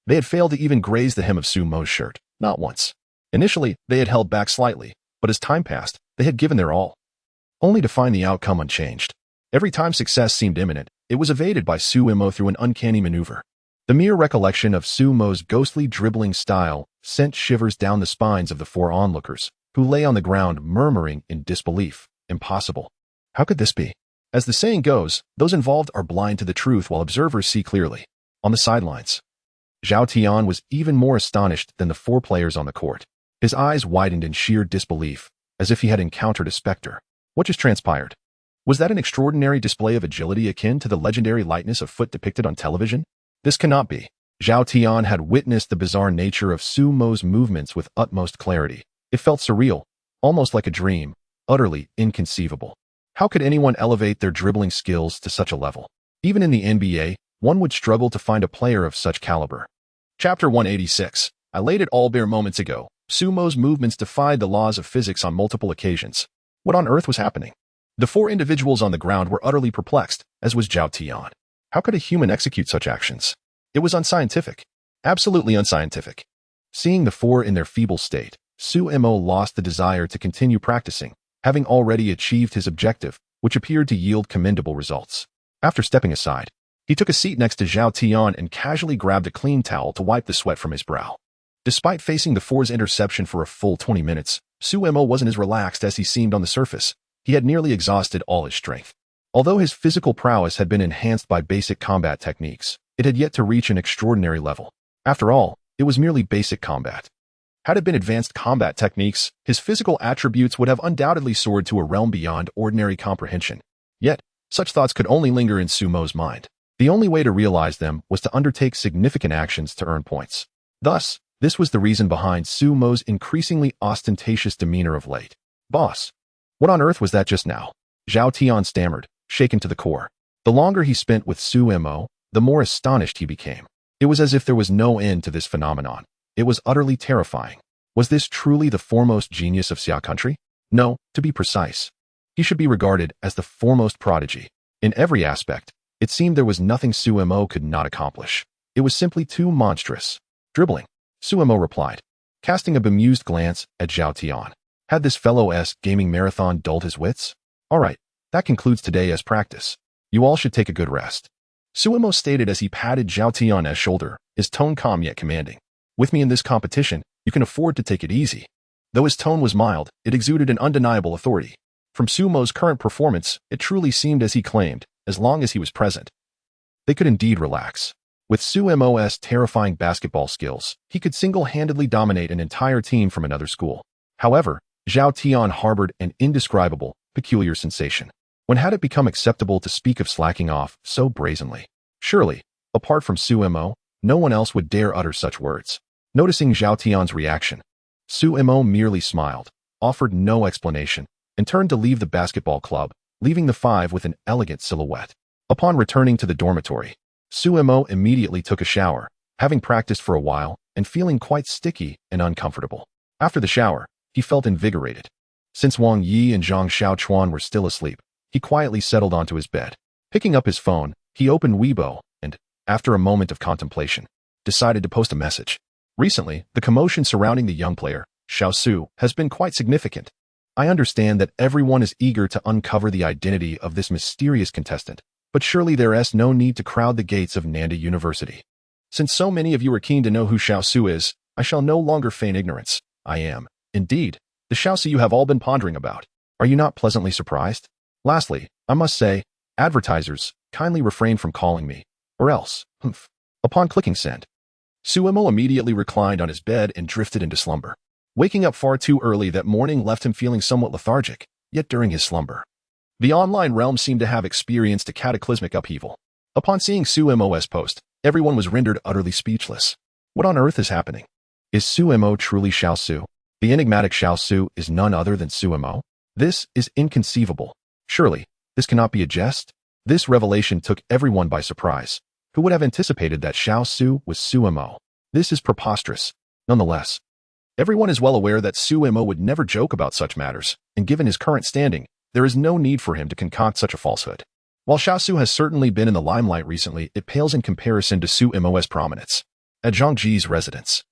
they had failed to even graze the hem of Sumo's shirt, not once. Initially, they had held back slightly, but as time passed, they had given their all, only to find the outcome unchanged. Every time success seemed imminent, it was evaded by Sumo through an uncanny maneuver. The mere recollection of Sumo's ghostly dribbling style sent shivers down the spines of the four onlookers, who lay on the ground murmuring in disbelief. Impossible. How could this be? As the saying goes, those involved are blind to the truth while observers see clearly. On the sidelines, Zhao Tian was even more astonished than the four players on the court. His eyes widened in sheer disbelief, as if he had encountered a specter. What just transpired? Was that an extraordinary display of agility akin to the legendary lightness of foot depicted on television? This cannot be. Zhao Tian had witnessed the bizarre nature of Sumo's movements with utmost clarity. It felt surreal, almost like a dream, utterly inconceivable. How could anyone elevate their dribbling skills to such a level? Even in the NBA, one would struggle to find a player of such caliber. Chapter 186. I laid it all bare moments ago. Sumo's movements defied the laws of physics on multiple occasions. What on earth was happening? The four individuals on the ground were utterly perplexed, as was Zhao Tian. How could a human execute such actions? It was unscientific. Absolutely unscientific. Seeing the four in their feeble state, Sumo lost the desire to continue practicing, having already achieved his objective, which appeared to yield commendable results. After stepping aside, he took a seat next to Zhao Tian and casually grabbed a clean towel to wipe the sweat from his brow. Despite facing the four's interception for a full 20 minutes, Sumo wasn't as relaxed as he seemed on the surface. He had nearly exhausted all his strength. Although his physical prowess had been enhanced by basic combat techniques, it had yet to reach an extraordinary level. After all, it was merely basic combat. Had it been advanced combat techniques, his physical attributes would have undoubtedly soared to a realm beyond ordinary comprehension. Yet, such thoughts could only linger in Sumo's mind. The only way to realize them was to undertake significant actions to earn points. Thus, this was the reason behind Sumo's increasingly ostentatious demeanor of late. Boss, what on earth was that just now? Zhao Tian stammered, shaken to the core. The longer he spent with Sumo, the more astonished he became. It was as if there was no end to this phenomenon. It was utterly terrifying. Was this truly the foremost genius of Xia country? No, to be precise. He should be regarded as the foremost prodigy. In every aspect, it seemed there was nothing Sumo could not accomplish. It was simply too monstrous. Dribbling, Sumo replied, casting a bemused glance at Zhao Tian. Had this fellow's gaming marathon dulled his wits? All right, that concludes today's practice. You all should take a good rest. Sumo stated as he patted Zhao Tian's shoulder, his tone calm yet commanding. With me in this competition, you can afford to take it easy. Though his tone was mild, it exuded an undeniable authority. From Sumo's current performance, it truly seemed as he claimed, as long as he was present, they could indeed relax. With Sumo's terrifying basketball skills, he could single-handedly dominate an entire team from another school. However, Zhao Tian harbored an indescribable, peculiar sensation. When had it become acceptable to speak of slacking off so brazenly? Surely, apart from Sumo, no one else would dare utter such words. Noticing Zhao Tian's reaction, Sumo merely smiled, offered no explanation, and turned to leave the basketball club, leaving the five with an elegant silhouette. Upon returning to the dormitory, Sumo immediately took a shower, having practiced for a while and feeling quite sticky and uncomfortable. After the shower, he felt invigorated. Since Wang Yi and Zhang Xiaochuan were still asleep, he quietly settled onto his bed. Picking up his phone, he opened Weibo and, after a moment of contemplation, decided to post a message. Recently, the commotion surrounding the young player, Xiao Su, has been quite significant. I understand that everyone is eager to uncover the identity of this mysterious contestant, but surely there is no need to crowd the gates of Nanda University. Since so many of you are keen to know who Xiao Su is, I shall no longer feign ignorance. I am, indeed, the Xiao Su you have all been pondering about. Are you not pleasantly surprised? Lastly, I must say, advertisers, kindly refrain from calling me, or else, humph. Upon clicking send, Sumo immediately reclined on his bed and drifted into slumber. Waking up far too early that morning left him feeling somewhat lethargic, yet during his slumber, the online realm seemed to have experienced a cataclysmic upheaval. Upon seeing Sumo's post, everyone was rendered utterly speechless. What on earth is happening? Is Sumo truly Xiao Su? The enigmatic Xiao Su is none other than Sumo? This is inconceivable. Surely, this cannot be a jest? This revelation took everyone by surprise. Who would have anticipated that Xiao Su was Sumo? This is preposterous. Nonetheless, Everyone is well aware that Su Mo would never joke about such matters, and given his current standing, there is no need for him to concoct such a falsehood. While Xiaosu has certainly been in the limelight recently, it pales in comparison to Su Mo's prominence. At Zhang Ji's residence,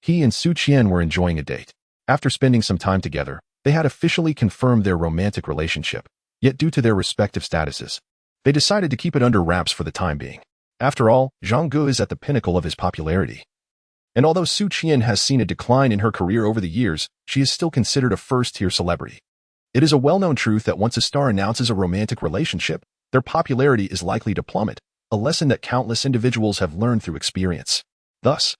he and Su Qian were enjoying a date. After spending some time together, they had officially confirmed their romantic relationship, yet due to their respective statuses, they decided to keep it under wraps for the time being. After all, Zhang Gu is at the pinnacle of his popularity. And although Su Qian has seen a decline in her career over the years, she is still considered a first-tier celebrity. It is a well-known truth that once a star announces a romantic relationship, their popularity is likely to plummet, a lesson that countless individuals have learned through experience. Thus,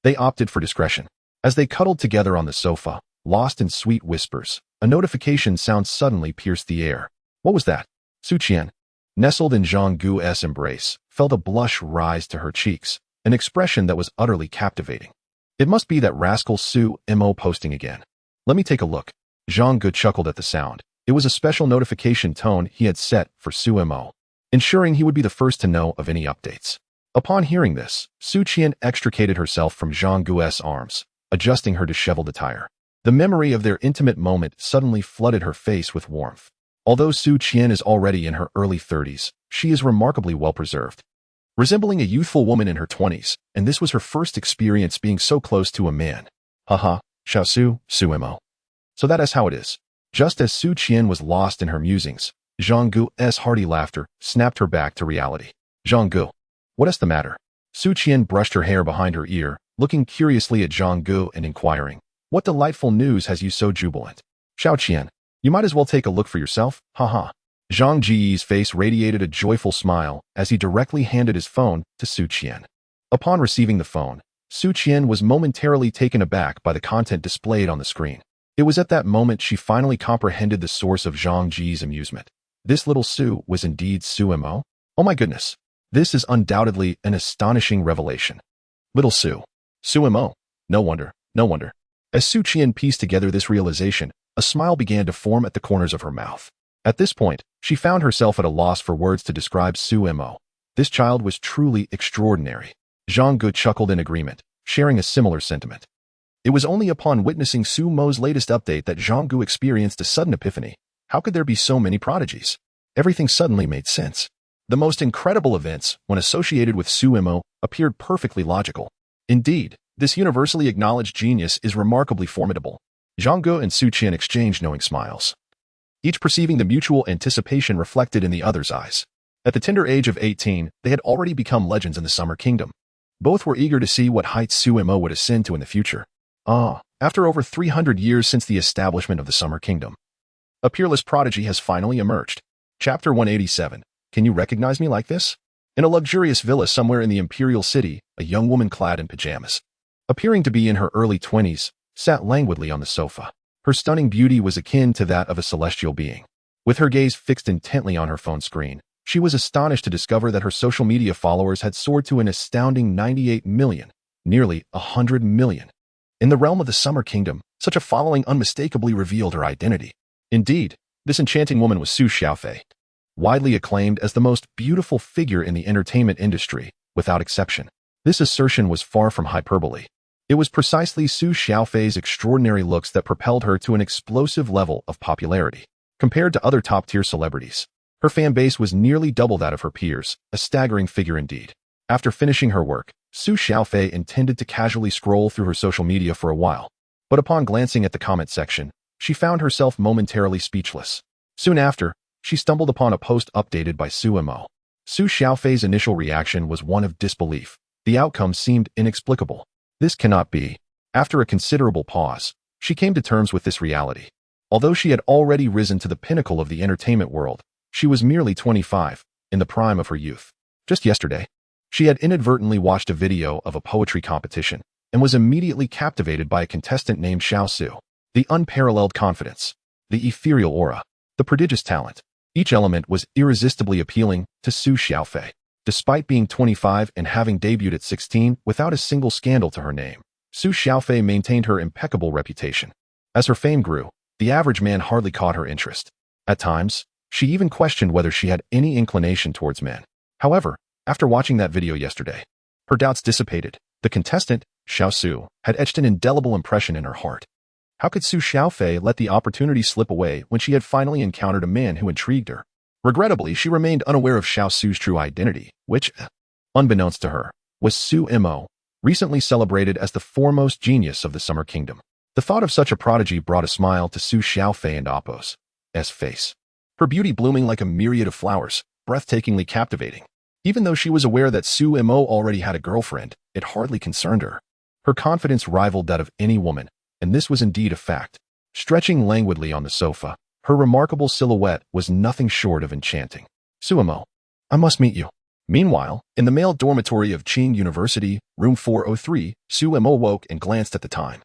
they opted for discretion. As they cuddled together on the sofa, lost in sweet whispers, a notification sound suddenly pierced the air. What was that? Su Qian, nestled in Zhang Gu's embrace, felt a blush rise to her cheeks, an expression that was utterly captivating. It must be that rascal Su Mo posting again. Let me take a look. Zhang Gu chuckled at the sound. It was a special notification tone he had set for Su Mo, ensuring he would be the first to know of any updates. Upon hearing this, Su Qian extricated herself from Zhang Gu's arms, adjusting her disheveled attire. The memory of their intimate moment suddenly flooded her face with warmth. Although Su Qian is already in her early 30s, she is remarkably well-preserved, resembling a youthful woman in her 20s, and this was her first experience being so close to a man. Haha, Xiaosu, Su Mo. So that is how it is. Just as Su Qian was lost in her musings, Zhang Gu's hearty laughter snapped her back to reality. Zhang Gu, what is the matter? Su Qian brushed her hair behind her ear, looking curiously at Zhang Gu and inquiring, what delightful news has you so jubilant? Xiao Qian, you might as well take a look for yourself, haha. Zhang Ji's face radiated a joyful smile as he directly handed his phone to Su Qian. Upon receiving the phone, Su Qian was momentarily taken aback by the content displayed on the screen. It was at that moment she finally comprehended the source of Zhang Ji's amusement. This little Su was indeed Su Mo? Oh my goodness. This is undoubtedly an astonishing revelation. Little Su. Su Mo. No wonder, no wonder. As Su Qian pieced together this realization, a smile began to form at the corners of her mouth. At this point, she found herself at a loss for words to describe Su Mo. This child was truly extraordinary. Zhang Gu chuckled in agreement, sharing a similar sentiment. It was only upon witnessing Su Mo's latest update that Zhang Gu experienced a sudden epiphany. How could there be so many prodigies? Everything suddenly made sense. The most incredible events, when associated with Su Mo, appeared perfectly logical. Indeed, this universally acknowledged genius is remarkably formidable. Zhang Gu and Su Qian exchanged knowing smiles, each perceiving the mutual anticipation reflected in the other's eyes. At the tender age of 18, they had already become legends in the Summer Kingdom. Both were eager to see what heights Su Mo would ascend to in the future. After over 300 years since the establishment of the Summer Kingdom, a peerless prodigy has finally emerged. Chapter 187. Can you recognize me like this? In a luxurious villa somewhere in the imperial city, a young woman clad in pajamas, appearing to be in her early 20s, sat languidly on the sofa. Her stunning beauty was akin to that of a celestial being. With her gaze fixed intently on her phone screen, she was astonished to discover that her social media followers had soared to an astounding 98 million, nearly 100 million. In the realm of the Summer Kingdom, such a following unmistakably revealed her identity. Indeed, this enchanting woman was Su Xiaofei, widely acclaimed as the most beautiful figure in the entertainment industry, without exception. This assertion was far from hyperbole. It was precisely Su Xiaofei's extraordinary looks that propelled her to an explosive level of popularity. Compared to other top-tier celebrities, her fan base was nearly double that of her peers, a staggering figure indeed. After finishing her work, Su Xiaofei intended to casually scroll through her social media for a while, but upon glancing at the comment section, she found herself momentarily speechless. Soon after, she stumbled upon a post updated by Su Mo. Su Xiaofei's initial reaction was one of disbelief. The outcome seemed inexplicable. This cannot be. After a considerable pause, she came to terms with this reality. Although she had already risen to the pinnacle of the entertainment world, she was merely 25, in the prime of her youth. Just yesterday, she had inadvertently watched a video of a poetry competition and was immediately captivated by a contestant named Xiaosu. The unparalleled confidence, the ethereal aura, the prodigious talent. Each element was irresistibly appealing to Su Xiaofei. Despite being 25 and having debuted at 16 without a single scandal to her name, Su Xiaofei maintained her impeccable reputation. As her fame grew, the average man hardly caught her interest. At times, she even questioned whether she had any inclination towards men. However, after watching that video yesterday, her doubts dissipated. The contestant, Xiao Su, had etched an indelible impression in her heart. How could Su Xiaofei let the opportunity slip away when she had finally encountered a man who intrigued her? Regrettably, she remained unaware of Xiao Su's true identity, which, unbeknownst to her, was Su Mo, recently celebrated as the foremost genius of the Summer Kingdom. The thought of such a prodigy brought a smile to Su Xiaofei and Appo's face. Her beauty blooming like a myriad of flowers, breathtakingly captivating. Even though she was aware that Su Mo already had a girlfriend, it hardly concerned her. Her confidence rivaled that of any woman, and this was indeed a fact. Stretching languidly on the sofa, her remarkable silhouette was nothing short of enchanting. Su Mo, I must meet you. Meanwhile, in the male dormitory of Qing University, room 403, Su Mo woke and glanced at the time.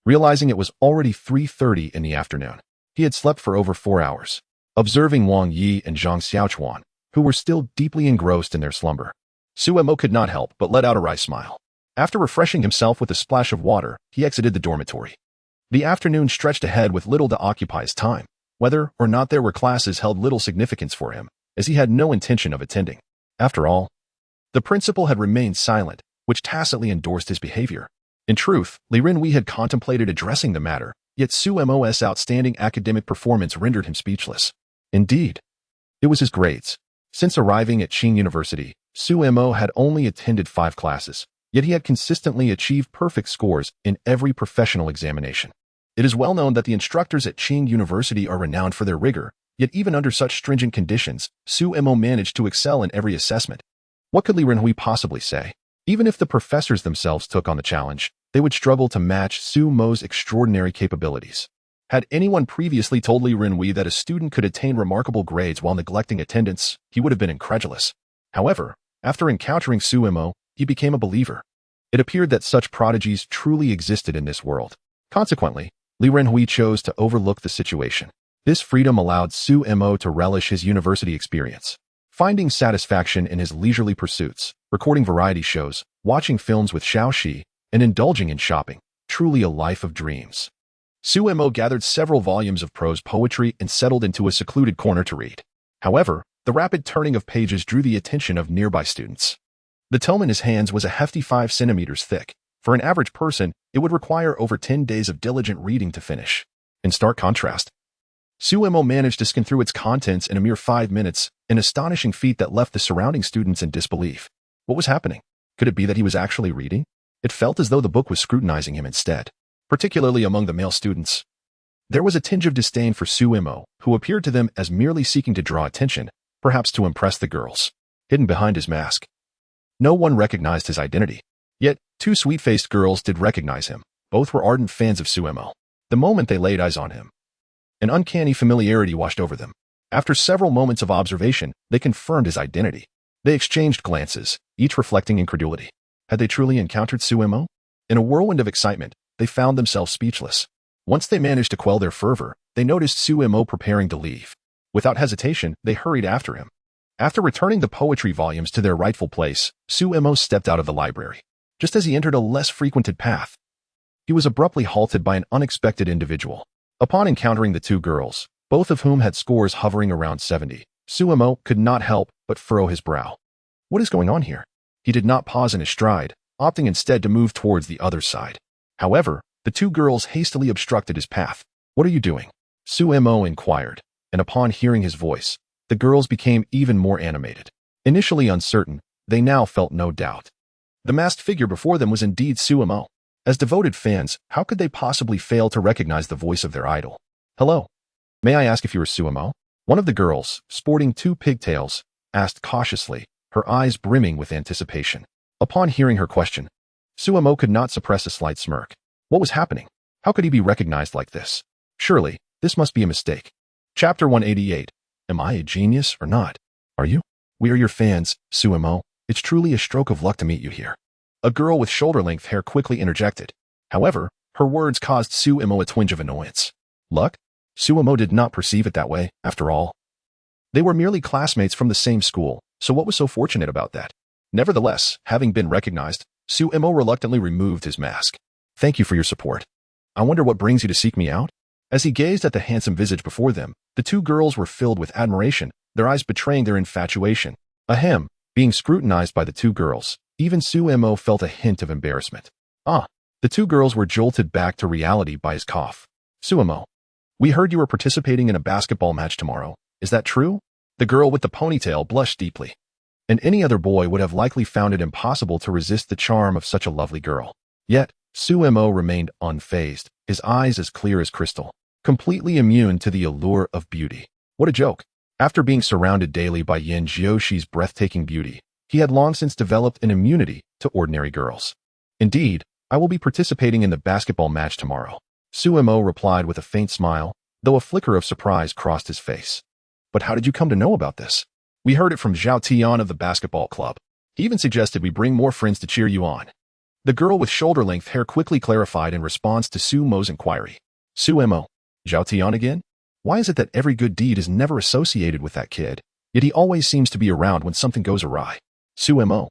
Realizing it was already 3:30 in the afternoon, he had slept for over 4 hours. Observing Wang Yi and Zhang Xiaochuan, who were still deeply engrossed in their slumber, Su Mo could not help but let out a wry smile. After refreshing himself with a splash of water, he exited the dormitory. The afternoon stretched ahead with little to occupy his time. Whether or not there were classes held little significance for him, as he had no intention of attending. After all, the principal had remained silent, which tacitly endorsed his behavior. In truth, Li Renwei had contemplated addressing the matter, yet Su Mo's outstanding academic performance rendered him speechless. Indeed, it was his grades. Since arriving at Qing University, Su Mo had only attended 5 classes, yet he had consistently achieved perfect scores in every professional examination. It is well known that the instructors at Qing University are renowned for their rigor, yet even under such stringent conditions, Su Mo managed to excel in every assessment. What could Li Renwei possibly say? Even if the professors themselves took on the challenge, they would struggle to match Su Mo's extraordinary capabilities. Had anyone previously told Li Renwei that a student could attain remarkable grades while neglecting attendance, he would have been incredulous. However, after encountering Su Mo, he became a believer. It appeared that such prodigies truly existed in this world. Consequently, Li Renwei chose to overlook the situation. This freedom allowed Su Mo to relish his university experience, finding satisfaction in his leisurely pursuits, recording variety shows, watching films with Xiao Shi, and indulging in shopping, truly a life of dreams. Su Mo gathered several volumes of prose poetry and settled into a secluded corner to read. However, the rapid turning of pages drew the attention of nearby students. The tome in his hands was a hefty 5 centimeters thick. For an average person, it would require over 10 days of diligent reading to finish. In stark contrast, Su Mo managed to skim through its contents in a mere 5 minutes, an astonishing feat that left the surrounding students in disbelief. What was happening? Could it be that he was actually reading? It felt as though the book was scrutinizing him instead, particularly among the male students. There was a tinge of disdain for Su Mo, who appeared to them as merely seeking to draw attention, perhaps to impress the girls. Hidden behind his mask, no one recognized his identity. Yet, 2 sweet-faced girls did recognize him. Both were ardent fans of Su Mo. The moment they laid eyes on him, an uncanny familiarity washed over them. After several moments of observation, they confirmed his identity. They exchanged glances, each reflecting incredulity. Had they truly encountered Su Mo? In a whirlwind of excitement, they found themselves speechless. Once they managed to quell their fervor, they noticed Su Mo preparing to leave. Without hesitation, they hurried after him. After returning the poetry volumes to their rightful place, Su Mo stepped out of the library. Just as he entered a less frequented path, he was abruptly halted by an unexpected individual. Upon encountering the 2 girls, both of whom had scores hovering around 70, Su Mo could not help but furrow his brow. What is going on here? He did not pause in his stride, opting instead to move towards the other side. However, the 2 girls hastily obstructed his path. What are you doing? Su Mo inquired, and upon hearing his voice, the girls became even more animated. Initially uncertain, they now felt no doubt. The masked figure before them was indeed Su Mo. As devoted fans, how could they possibly fail to recognize the voice of their idol? Hello. May I ask if you are Su Mo? One of the girls, sporting 2 pigtails, asked cautiously, her eyes brimming with anticipation. Upon hearing her question, Su Mo could not suppress a slight smirk. What was happening? How could he be recognized like this? Surely, this must be a mistake. Chapter 188. Am I a genius or not? Are you? We are your fans, Su Mo. It's truly a stroke of luck to meet you here. A girl with shoulder-length hair quickly interjected. However, her words caused Su Mo a twinge of annoyance. Luck? Su Mo did not perceive it that way, after all. They were merely classmates from the same school, so what was so fortunate about that? Nevertheless, having been recognized, Su Mo reluctantly removed his mask. Thank you for your support. I wonder what brings you to seek me out? As he gazed at the handsome visage before them, the 2 girls were filled with admiration, their eyes betraying their infatuation. Ahem, being scrutinized by the 2 girls, even Su Mo felt a hint of embarrassment. Ah, the two girls were jolted back to reality by his cough. Sumo, we heard you were participating in a basketball match tomorrow. Is that true? The girl with the ponytail blushed deeply. And any other boy would have likely found it impossible to resist the charm of such a lovely girl. Yet, Sumo remained unfazed, his eyes as clear as crystal, completely immune to the allure of beauty. What a joke. After being surrounded daily by Yin Jioshi's breathtaking beauty, he had long since developed an immunity to ordinary girls. Indeed, I will be participating in the basketball match tomorrow. Sumo replied with a faint smile, though a flicker of surprise crossed his face. But how did you come to know about this? We heard it from Zhao Tian of the basketball club. He even suggested we bring more friends to cheer you on. The girl with shoulder-length hair quickly clarified in response to Sumo's inquiry. Sumo, Zhao Tian again? Why is it that every good deed is never associated with that kid, yet he always seems to be around when something goes awry? Sumo,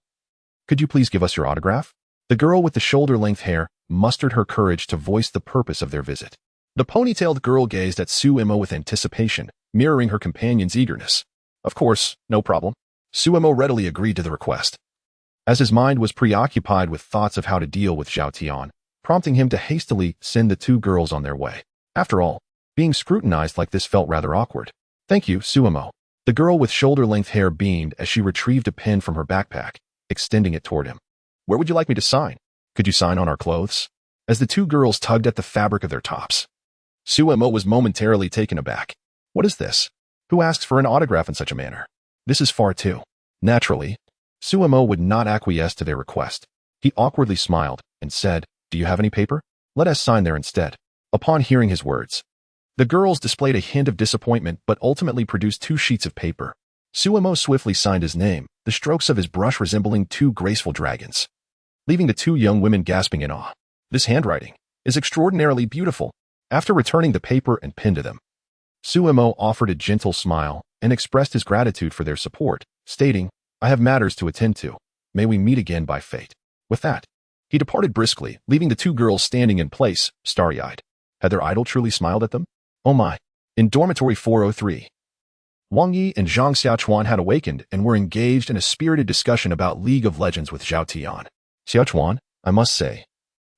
could you please give us your autograph? The girl with the shoulder-length hair mustered her courage to voice the purpose of their visit. The ponytailed girl gazed at Sumo with anticipation, mirroring her companion's eagerness. Of course, no problem. Sumo readily agreed to the request. As his mind was preoccupied with thoughts of how to deal with Zhao Tian, prompting him to hastily send the two girls on their way. After all, being scrutinized like this felt rather awkward. Thank you, Sumo. The girl with shoulder-length hair beamed as she retrieved a pen from her backpack, extending it toward him. Where would you like me to sign? Could you sign on our clothes? As the two girls tugged at the fabric of their tops. Sumo was momentarily taken aback. What is this? Who asks for an autograph in such a manner? This is far too. Naturally, Sumo would not acquiesce to their request. He awkwardly smiled and said, Do you have any paper? Let us sign there instead. Upon hearing his words, the girls displayed a hint of disappointment but ultimately produced 2 sheets of paper. Sumo swiftly signed his name, the strokes of his brush resembling 2 graceful dragons, leaving the 2 young women gasping in awe. This handwriting is extraordinarily beautiful. After returning the paper and pen to them, Sumo offered a gentle smile and expressed his gratitude for their support, stating, I have matters to attend to. May we meet again by fate. With that, he departed briskly, leaving the 2 girls standing in place, starry-eyed. Had their idol truly smiled at them? Oh my. In dormitory 403, Wang Yi and Zhang Xiaochuan had awakened and were engaged in a spirited discussion about League of Legends with Zhao Tian. Xiaochuan, I must say,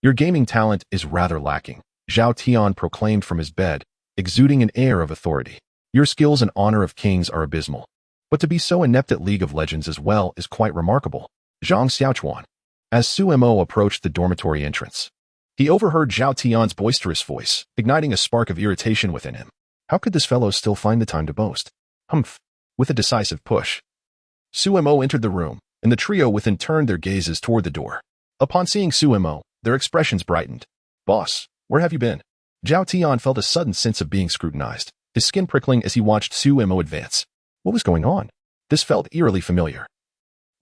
your gaming talent is rather lacking, Zhao Tian proclaimed from his bed, exuding an air of authority. Your skills and honor of kings are abysmal. But to be so inept at League of Legends as well is quite remarkable. Zhang Xiaochuan. As Sumo approached the dormitory entrance, he overheard Zhao Tian's boisterous voice, igniting a spark of irritation within him. How could this fellow still find the time to boast? Humph. With a decisive push, Sumo entered the room, and the trio within turned their gazes toward the door. Upon seeing Sumo, their expressions brightened. Boss, where have you been? Zhao Tian felt a sudden sense of being scrutinized, his skin prickling as he watched Sumo advance. What was going on? This felt eerily familiar.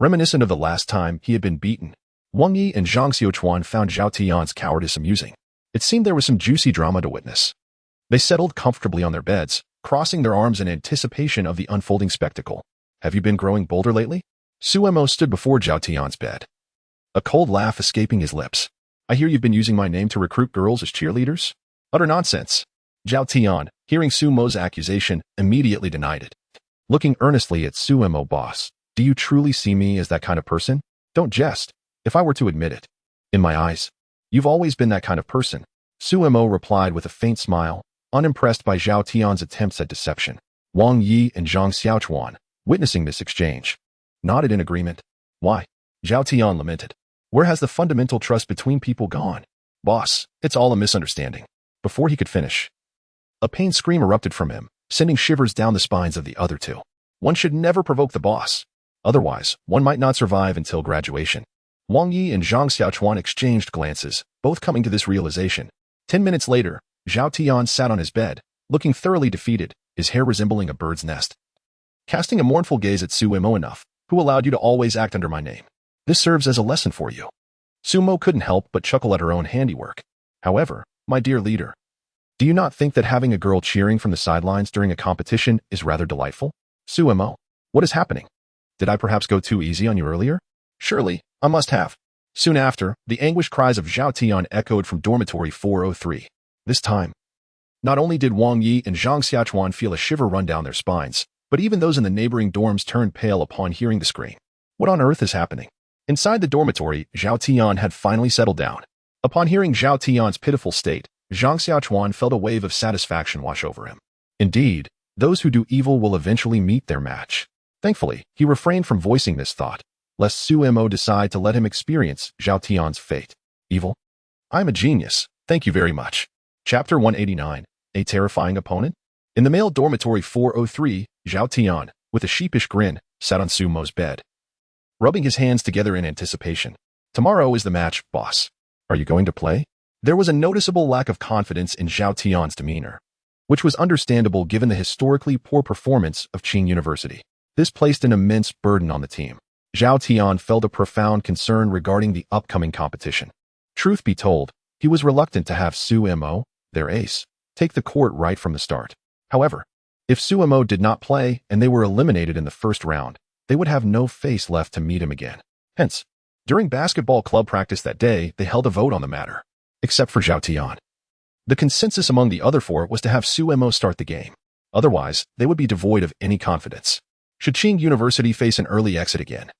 Reminiscent of the last time he had been beaten, Wang Yi and Zhang Xiaochuan found Zhao Tian's cowardice amusing. It seemed there was some juicy drama to witness. They settled comfortably on their beds, crossing their arms in anticipation of the unfolding spectacle. Have you been growing bolder lately? Sumo stood before Zhao Tian's bed, a cold laugh escaping his lips. I hear you've been using my name to recruit girls as cheerleaders? Utter nonsense. Zhao Tian, hearing Sumo's accusation, immediately denied it. Looking earnestly at Sumo, boss, do you truly see me as that kind of person? Don't jest. If I were to admit it, in my eyes, you've always been that kind of person. Sumo replied with a faint smile, unimpressed by Zhao Tian's attempts at deception. Wang Yi and Zhang Xiaochuan, witnessing this exchange, nodded in agreement. Why? Zhao Tian lamented. Where has the fundamental trust between people gone? Boss, it's all a misunderstanding. Before he could finish, a pain scream erupted from him, sending shivers down the spines of the other 2. One should never provoke the boss. Otherwise, one might not survive until graduation. Wang Yi and Zhang Xiaochuan exchanged glances, both coming to this realization. 10 minutes later, Zhao Tian sat on his bed, looking thoroughly defeated, his hair resembling a bird's nest. Casting a mournful gaze at Sumo, enough, who allowed you to always act under my name. This serves as a lesson for you. Sumo couldn't help but chuckle at her own handiwork. However, my dear leader, do you not think that having a girl cheering from the sidelines during a competition is rather delightful? Sumo, what is happening? Did I perhaps go too easy on you earlier? Surely, I must have. Soon after, the anguished cries of Zhao Tian echoed from dormitory 403. This time, not only did Wang Yi and Zhang Xiaochuan feel a shiver run down their spines, but even those in the neighboring dorms turned pale upon hearing the scream. What on earth is happening? Inside the dormitory, Zhao Tian had finally settled down. Upon hearing Zhao Tian's pitiful state, Zhang Xiaochuan felt a wave of satisfaction wash over him. Indeed, those who do evil will eventually meet their match. Thankfully, he refrained from voicing this thought, lest Su Mo decide to let him experience Zhao Tian's fate. Evil? I'm a genius, thank you very much. Chapter 189, A Terrifying Opponent? In the male dormitory 403, Zhao Tian, with a sheepish grin, sat on Su Mo's bed, rubbing his hands together in anticipation. Tomorrow is the match, boss. Are you going to play? There was a noticeable lack of confidence in Zhao Tian's demeanor, which was understandable given the historically poor performance of Qing University. This placed an immense burden on the team. Zhao Tian felt a profound concern regarding the upcoming competition. Truth be told, he was reluctant to have Su Mo, their ace, take the court right from the start. However, if Su Mo did not play and they were eliminated in the first round, they would have no face left to meet him again. Hence, during basketball club practice that day, they held a vote on the matter, except for Zhao Tian. The consensus among the other four was to have Su Mo start the game. Otherwise, they would be devoid of any confidence. Should Qing University face an early exit again,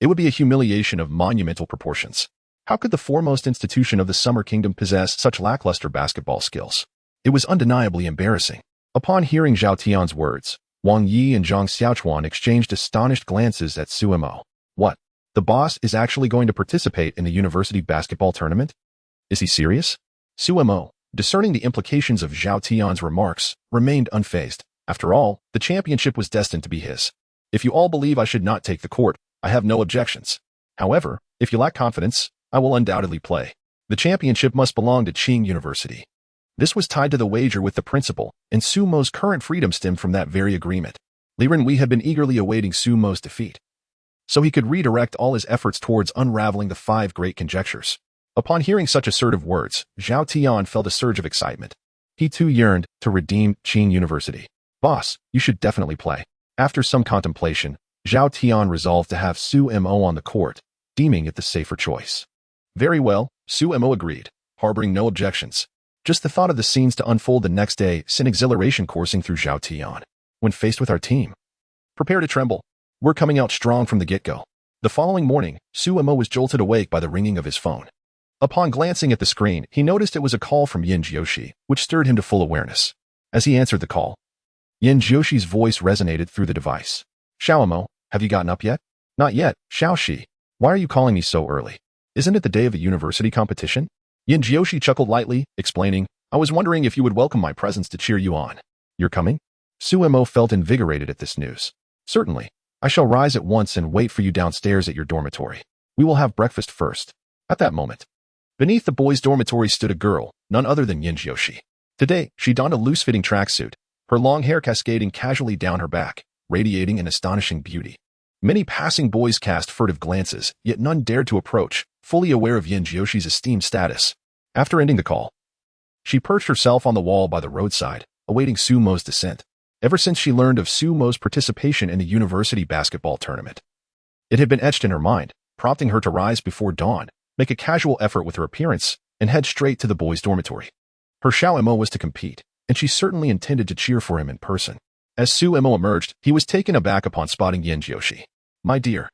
it would be a humiliation of monumental proportions. How could the foremost institution of the Summer Kingdom possess such lackluster basketball skills? It was undeniably embarrassing. Upon hearing Zhao Tian's words, Wang Yi and Zhang Xiaochuan exchanged astonished glances at Su Mo. What? The boss is actually going to participate in the university basketball tournament? Is he serious? Su Mo, discerning the implications of Zhao Tian's remarks, remained unfazed. After all, the championship was destined to be his. If you all believe I should not take the court, I have no objections. However, if you lack confidence, I will undoubtedly play. The championship must belong to Qing University. This was tied to the wager with the principal, and Su Mo's current freedom stemmed from that very agreement. Li Renwei had been eagerly awaiting Su Mo's defeat, so he could redirect all his efforts towards unraveling the 5 great conjectures. Upon hearing such assertive words, Zhao Tian felt a surge of excitement. He too yearned to redeem Qing University. Boss, you should definitely play. After some contemplation, Zhao Tian resolved to have Su Mo on the court, deeming it the safer choice. Very well, Su Mo agreed, harboring no objections. Just the thought of the scenes to unfold the next day sent exhilaration coursing through Zhao Tian. When faced with our team, prepare to tremble. We're coming out strong from the get-go. The following morning, Su Mo was jolted awake by the ringing of his phone. Upon glancing at the screen, he noticed it was a call from Yin Jiushi, which stirred him to full awareness. As he answered the call, Yin Jiushi's voice resonated through the device. Xiao Mo, have you gotten up yet? Not yet, Xiao Shi. Why are you calling me so early? Isn't it the day of the university competition? Yin Jiushi chuckled lightly, explaining, I was wondering if you would welcome my presence to cheer you on. You're coming? Su Mo felt invigorated at this news. Certainly. I shall rise at once and wait for you downstairs at your dormitory. We will have breakfast first. At that moment, beneath the boys' dormitory stood a girl, none other than Yin Jiushi. Today, she donned a loose-fitting tracksuit, her long hair cascading casually down her back, radiating an astonishing beauty. Many passing boys cast furtive glances, yet none dared to approach, fully aware of Yin Jiushi's esteemed status. After ending the call, she perched herself on the wall by the roadside, awaiting Su Mo's descent. Ever since she learned of Su Mo's participation in the university basketball tournament, it had been etched in her mind, prompting her to rise before dawn, make a casual effort with her appearance, and head straight to the boys' dormitory. Her Xiao Mo was to compete, and she certainly intended to cheer for him in person. As Su Mo emerged, he was taken aback upon spotting Yin Jiushi. My dear,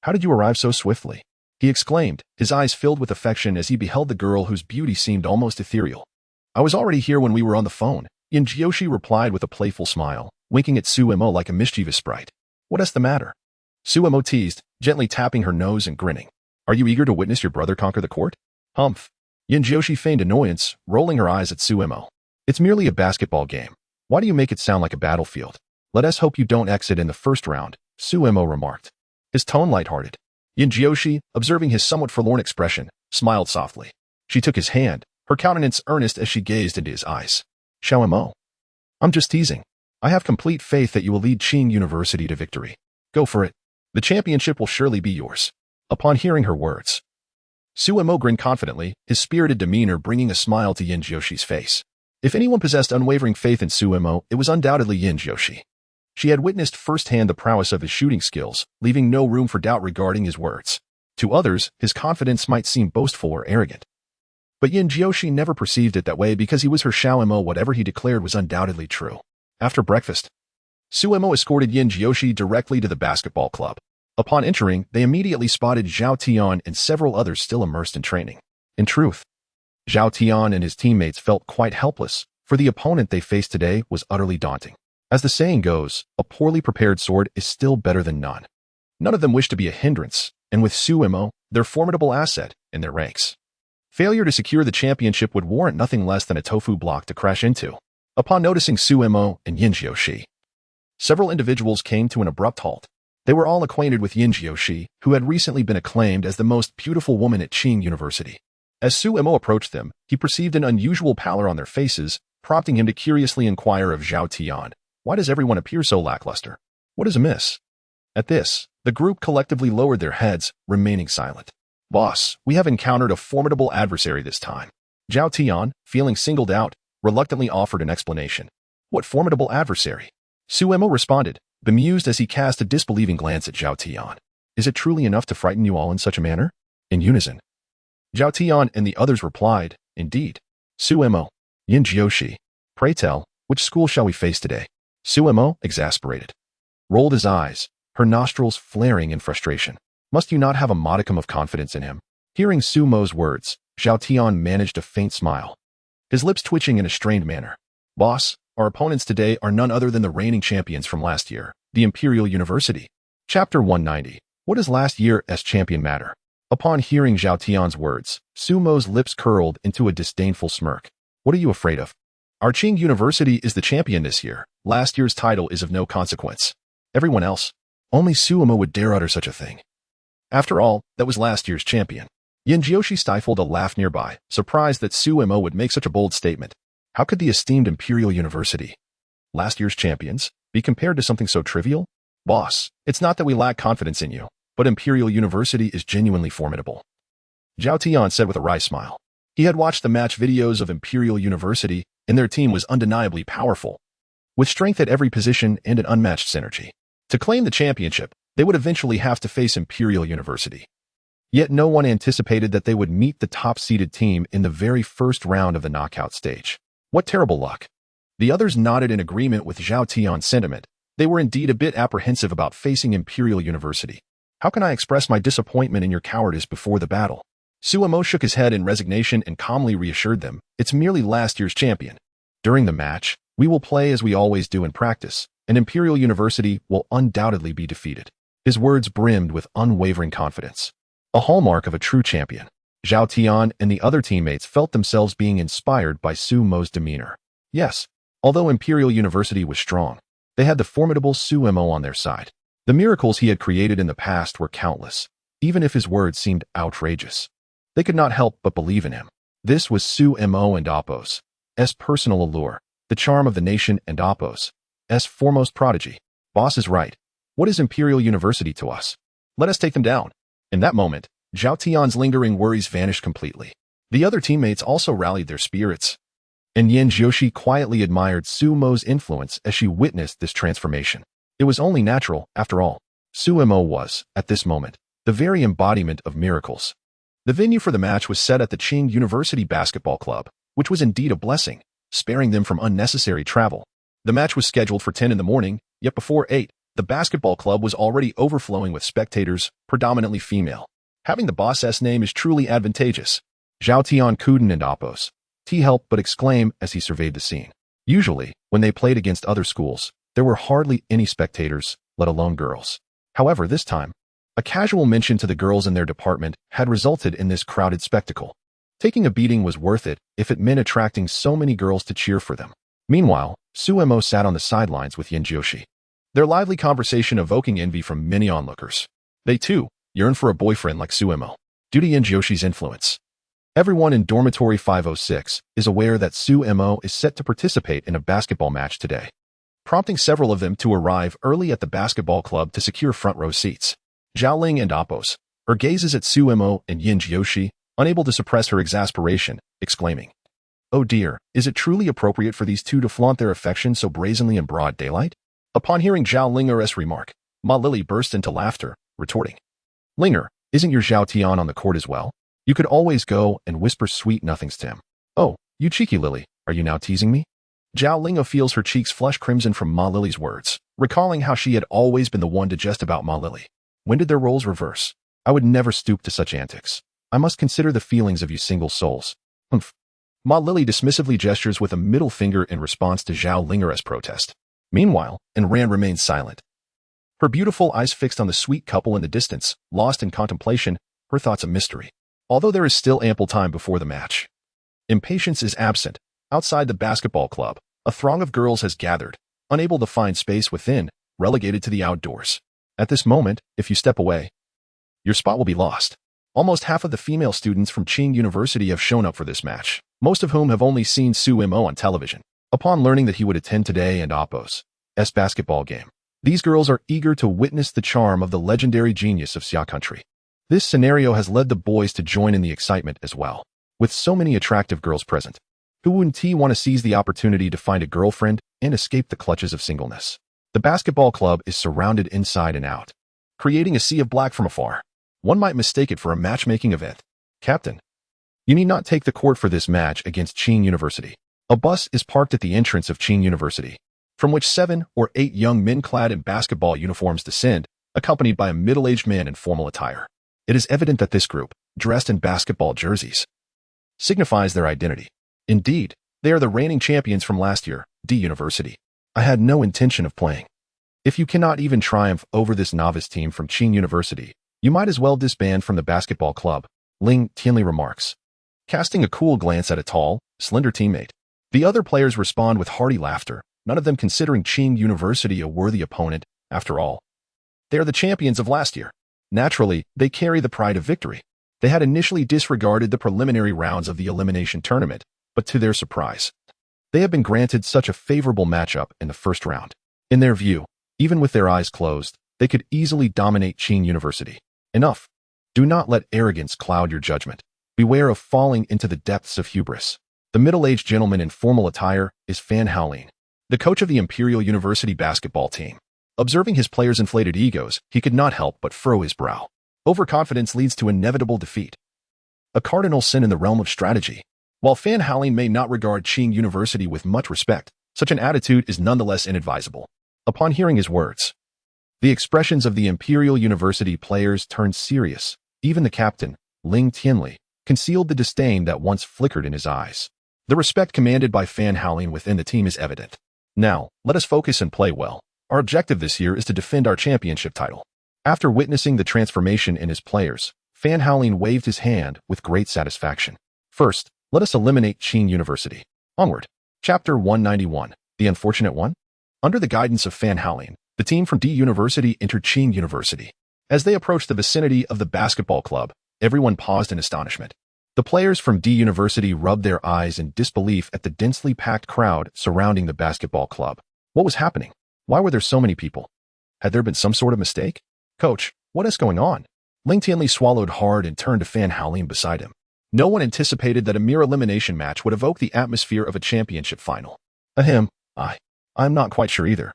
how did you arrive so swiftly? He exclaimed, his eyes filled with affection as he beheld the girl whose beauty seemed almost ethereal. I was already here when we were on the phone, Yin Jiushi replied with a playful smile, winking at Su Mo like a mischievous sprite. What is the matter? Su Mo teased, gently tapping her nose and grinning. Are you eager to witness your brother conquer the court? Humph. Yin Jiushi feigned annoyance, rolling her eyes at Su Mo. It's merely a basketball game. Why do you make it sound like a battlefield? Let us hope you don't exit in the first round, Su Mo remarked, his tone lighthearted. Yin Jiushi, observing his somewhat forlorn expression, smiled softly. She took his hand, her countenance earnest as she gazed into his eyes. Xiao Mo. I'm just teasing. I have complete faith that you will lead Qing University to victory. Go for it. The championship will surely be yours. Upon hearing her words, Su Mo grinned confidently, his spirited demeanor bringing a smile to Yin Jiushi's face. If anyone possessed unwavering faith in Su Mo, it was undoubtedly Yin Jiushi. She had witnessed firsthand the prowess of his shooting skills, leaving no room for doubt regarding his words. To others, his confidence might seem boastful or arrogant. But Yin Jiushi never perceived it that way because he was her Xiao Mo. Whatever he declared was undoubtedly true. After breakfast, Su Mo escorted Yin Jiushi directly to the basketball club. Upon entering, they immediately spotted Zhao Tian and several others still immersed in training. In truth, Zhao Tian and his teammates felt quite helpless, for the opponent they faced today was utterly daunting. As the saying goes, a poorly prepared sword is still better than none. None of them wished to be a hindrance, and with Su Mo, their formidable asset, in their ranks. Failure to secure the championship would warrant nothing less than a tofu block to crash into. Upon noticing Su Mo and Yin Jiushi, several individuals came to an abrupt halt. They were all acquainted with Yin Jiushi, who had recently been acclaimed as the most beautiful woman at Qing University. As Su Mo approached them, he perceived an unusual pallor on their faces, prompting him to curiously inquire of Zhao Tian, "Why does everyone appear so lackluster? What is amiss?" At this, the group collectively lowered their heads, remaining silent. "Boss, we have encountered a formidable adversary this time." Zhao Tian, feeling singled out, reluctantly offered an explanation. "What formidable adversary?" Su Mo responded, bemused as he cast a disbelieving glance at Zhao Tian. "Is it truly enough to frighten you all in such a manner?" In unison, Zhao Tian and the others replied, "Indeed." Su Mo, Yin Jiushi, pray tell, which school shall we face today? Su Mo, exasperated, rolled his eyes, her nostrils flaring in frustration. Must you not have a modicum of confidence in him? Hearing Su Mo's words, Zhao Tian managed a faint smile, his lips twitching in a strained manner. "Boss, our opponents today are none other than the reigning champions from last year, the Imperial University." Chapter 190. What does last year's champion matter? Upon hearing Zhao Tian's words, Su Mo's lips curled into a disdainful smirk. "What are you afraid of? Our Qing University is the champion this year. Last year's title is of no consequence. Everyone else, only Su Mo would dare utter such a thing. After all, that was last year's champion." Yin Jiushi stifled a laugh nearby, surprised that Su Mo would make such a bold statement. How could the esteemed Imperial University, last year's champions, be compared to something so trivial? "Boss, it's not that we lack confidence in you, but Imperial University is genuinely formidable," Zhao Tian said with a wry smile. He had watched the match videos of Imperial University, and their team was undeniably powerful, with strength at every position and an unmatched synergy. To claim the championship, they would eventually have to face Imperial University. Yet no one anticipated that they would meet the top-seeded team in the very first round of the knockout stage. What terrible luck. The others nodded in agreement with Zhao Tian's sentiment. They were indeed a bit apprehensive about facing Imperial University. "How can I express my disappointment in your cowardice before the battle?" Su Mo shook his head in resignation and calmly reassured them, "It's merely last year's champion. During the match, we will play as we always do in practice, and Imperial University will undoubtedly be defeated." His words brimmed with unwavering confidence, a hallmark of a true champion. Zhao Tian and the other teammates felt themselves being inspired by Su Mo's demeanor. Yes, although Imperial University was strong, they had the formidable Su Mo on their side. The miracles he had created in the past were countless, even if his words seemed outrageous. They could not help but believe in him. This was Su Mo and Appo's personal allure, the charm of the nation and Appo's foremost prodigy. "Boss is right. What is Imperial University to us? Let us take them down." In that moment, Zhao Tian's lingering worries vanished completely. The other teammates also rallied their spirits, and Yin Jiushi quietly admired Su Mo's influence as she witnessed this transformation. It was only natural, after all. Su Mo was, at this moment, the very embodiment of miracles. The venue for the match was set at the Qing University Basketball Club, which was indeed a blessing, sparing them from unnecessary travel. The match was scheduled for 10 in the morning, yet before 8, the basketball club was already overflowing with spectators, predominantly female. Having the boss's name is truly advantageous. Zhao Tian couldn't and Appo's helped but exclaim as he surveyed the scene. Usually, when they played against other schools, there were hardly any spectators, let alone girls. However, this time, a casual mention to the girls in their department had resulted in this crowded spectacle. Taking a beating was worth it if it meant attracting so many girls to cheer for them. Meanwhile, Su Mo sat on the sidelines with Yin Jiushi, their lively conversation evoking envy from many onlookers. They, too, yearned for a boyfriend like Su Mo, due to Yin Jiushi's influence. Everyone in Dormitory 506 is aware that Su Mo is set to participate in a basketball match today, prompting several of them to arrive early at the basketball club to secure front-row seats. Zhao Ling and Appo's, her gazes at Su Mo and Yin Jiushi, unable to suppress her exasperation, exclaiming, "Oh dear, is it truly appropriate for these two to flaunt their affection so brazenly in broad daylight?" Upon hearing Zhao Linger's remark, Ma Lily burst into laughter, retorting, "Linger, isn't your Zhao Tian on the court as well? You could always go and whisper sweet nothings to him." "Oh, you cheeky Lily, are you now teasing me?" Zhao Lingo feels her cheeks flush crimson from Ma Lily's words, recalling how she had always been the one to jest about Ma Lily. When did their roles reverse? I would never stoop to such antics. I must consider the feelings of you single souls. Humph. Ma Lily dismissively gestures with a middle finger in response to Zhao Linger's protest. Meanwhile, Ran remains silent. Her beautiful eyes fixed on the sweet couple in the distance, lost in contemplation, her thoughts a mystery. Although there is still ample time before the match. Impatience is absent. Outside the basketball club, a throng of girls has gathered, unable to find space within, relegated to the outdoors. At this moment, if you step away, your spot will be lost. Almost half of the female students from Qing University have shown up for this match, most of whom have only seen Su Mo on television. Upon learning that he would attend today and Oppo's basketball game, these girls are eager to witness the charm of the legendary genius of Xia country. This scenario has led the boys to join in the excitement as well. With so many attractive girls present, who wouldn't want to seize the opportunity to find a girlfriend and escape the clutches of singleness? The basketball club is surrounded inside and out, creating a sea of black from afar. One might mistake it for a matchmaking event. Captain, you need not take the court for this match against Qing University. A bus is parked at the entrance of Qing University, from which 7 or 8 young men clad in basketball uniforms descend, accompanied by a middle-aged man in formal attire. It is evident that this group, dressed in basketball jerseys, signifies their identity. Indeed, they are the reigning champions from last year, D University. I had no intention of playing. If you cannot even triumph over this novice team from Qing University, you might as well disband from the basketball club, Ling Tianli remarks, casting a cool glance at a tall, slender teammate. The other players respond with hearty laughter, none of them considering Qing University a worthy opponent, after all. They are the champions of last year. Naturally, they carry the pride of victory. They had initially disregarded the preliminary rounds of the elimination tournament, but to their surprise, they have been granted such a favorable matchup in the first round. In their view, even with their eyes closed, they could easily dominate Qing University. Enough. Do not let arrogance cloud your judgment. Beware of falling into the depths of hubris. The middle-aged gentleman in formal attire is Fan Haolin, the coach of the Imperial University basketball team. Observing his players' inflated egos, he could not help but furrow his brow. Overconfidence leads to inevitable defeat, a cardinal sin in the realm of strategy. While Fan Haolin may not regard Qing University with much respect, such an attitude is nonetheless inadvisable. Upon hearing his words, the expressions of the Imperial University players turned serious. Even the captain, Ling Tianli, concealed the disdain that once flickered in his eyes. The respect commanded by Fan Haolin within the team is evident. Now, let us focus and play well. Our objective this year is to defend our championship title. After witnessing the transformation in his players, Fan Haolin waved his hand with great satisfaction. First, let us eliminate Qing University. Onward. Chapter 191. The Unfortunate One? Under the guidance of Fan Haolin, the team from D University entered Qing University. As they approached the vicinity of the basketball club, everyone paused in astonishment. The players from D University rubbed their eyes in disbelief at the densely packed crowd surrounding the basketball club. What was happening? Why were there so many people? Had there been some sort of mistake? Coach, what is going on? Ling Tianli swallowed hard and turned to Fan Haolin beside him. No one anticipated that a mere elimination match would evoke the atmosphere of a championship final. I'm not quite sure either.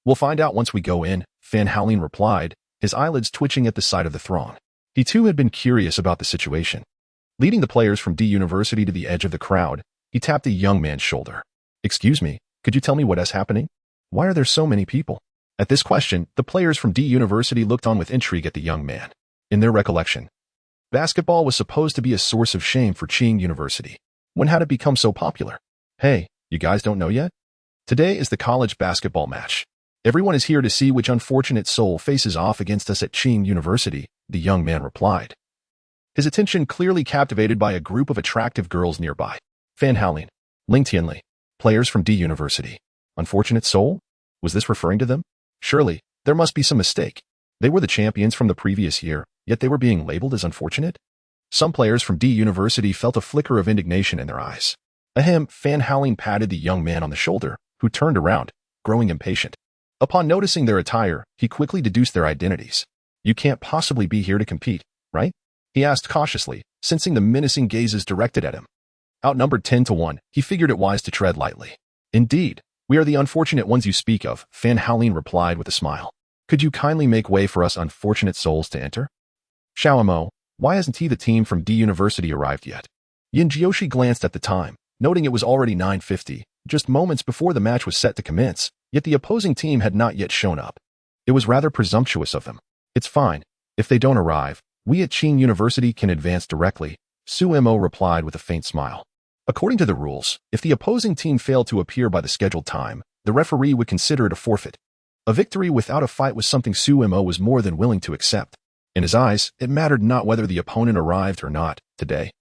We'll find out once we go in, Fan Haolin replied, his eyelids twitching at the sight of the throng. He too had been curious about the situation. Leading the players from D University to the edge of the crowd, he tapped the young man's shoulder. Excuse me, could you tell me what is happening? Why are there so many people? At this question, the players from D University looked on with intrigue at the young man. In their recollection, basketball was supposed to be a source of shame for Qing University. When had it become so popular? Hey, you guys don't know yet? Today is the college basketball match. Everyone is here to see which unfortunate soul faces off against us at Qing University, the young man replied. His attention clearly captivated by a group of attractive girls nearby. Fan Haolin, Ling Tianli, players from D University. Unfortunate soul? Was this referring to them? Surely, there must be some mistake. They were the champions from the previous year, yet they were being labeled as unfortunate? Some players from D University felt a flicker of indignation in their eyes. Fan Haolin patted the young man on the shoulder, who turned around, growing impatient. Upon noticing their attire, he quickly deduced their identities. You can't possibly be here to compete, right? He asked cautiously, sensing the menacing gazes directed at him. Outnumbered 10-1, he figured it wise to tread lightly. Indeed, we are the unfortunate ones you speak of, Fan Haolin replied with a smile. Could you kindly make way for us unfortunate souls to enter? Xiaomo, why hasn't the team from D University arrived yet? Yin Jiushi glanced at the time, noting it was already 9:50, just moments before the match was set to commence, yet the opposing team had not yet shown up. It was rather presumptuous of them. It's fine. If they don't arrive, We at Qing University can advance directly, Su Mo replied with a faint smile. According to the rules, if the opposing team failed to appear by the scheduled time, the referee would consider it a forfeit. A victory without a fight was something Su Mo was more than willing to accept. In his eyes, it mattered not whether the opponent arrived or not today.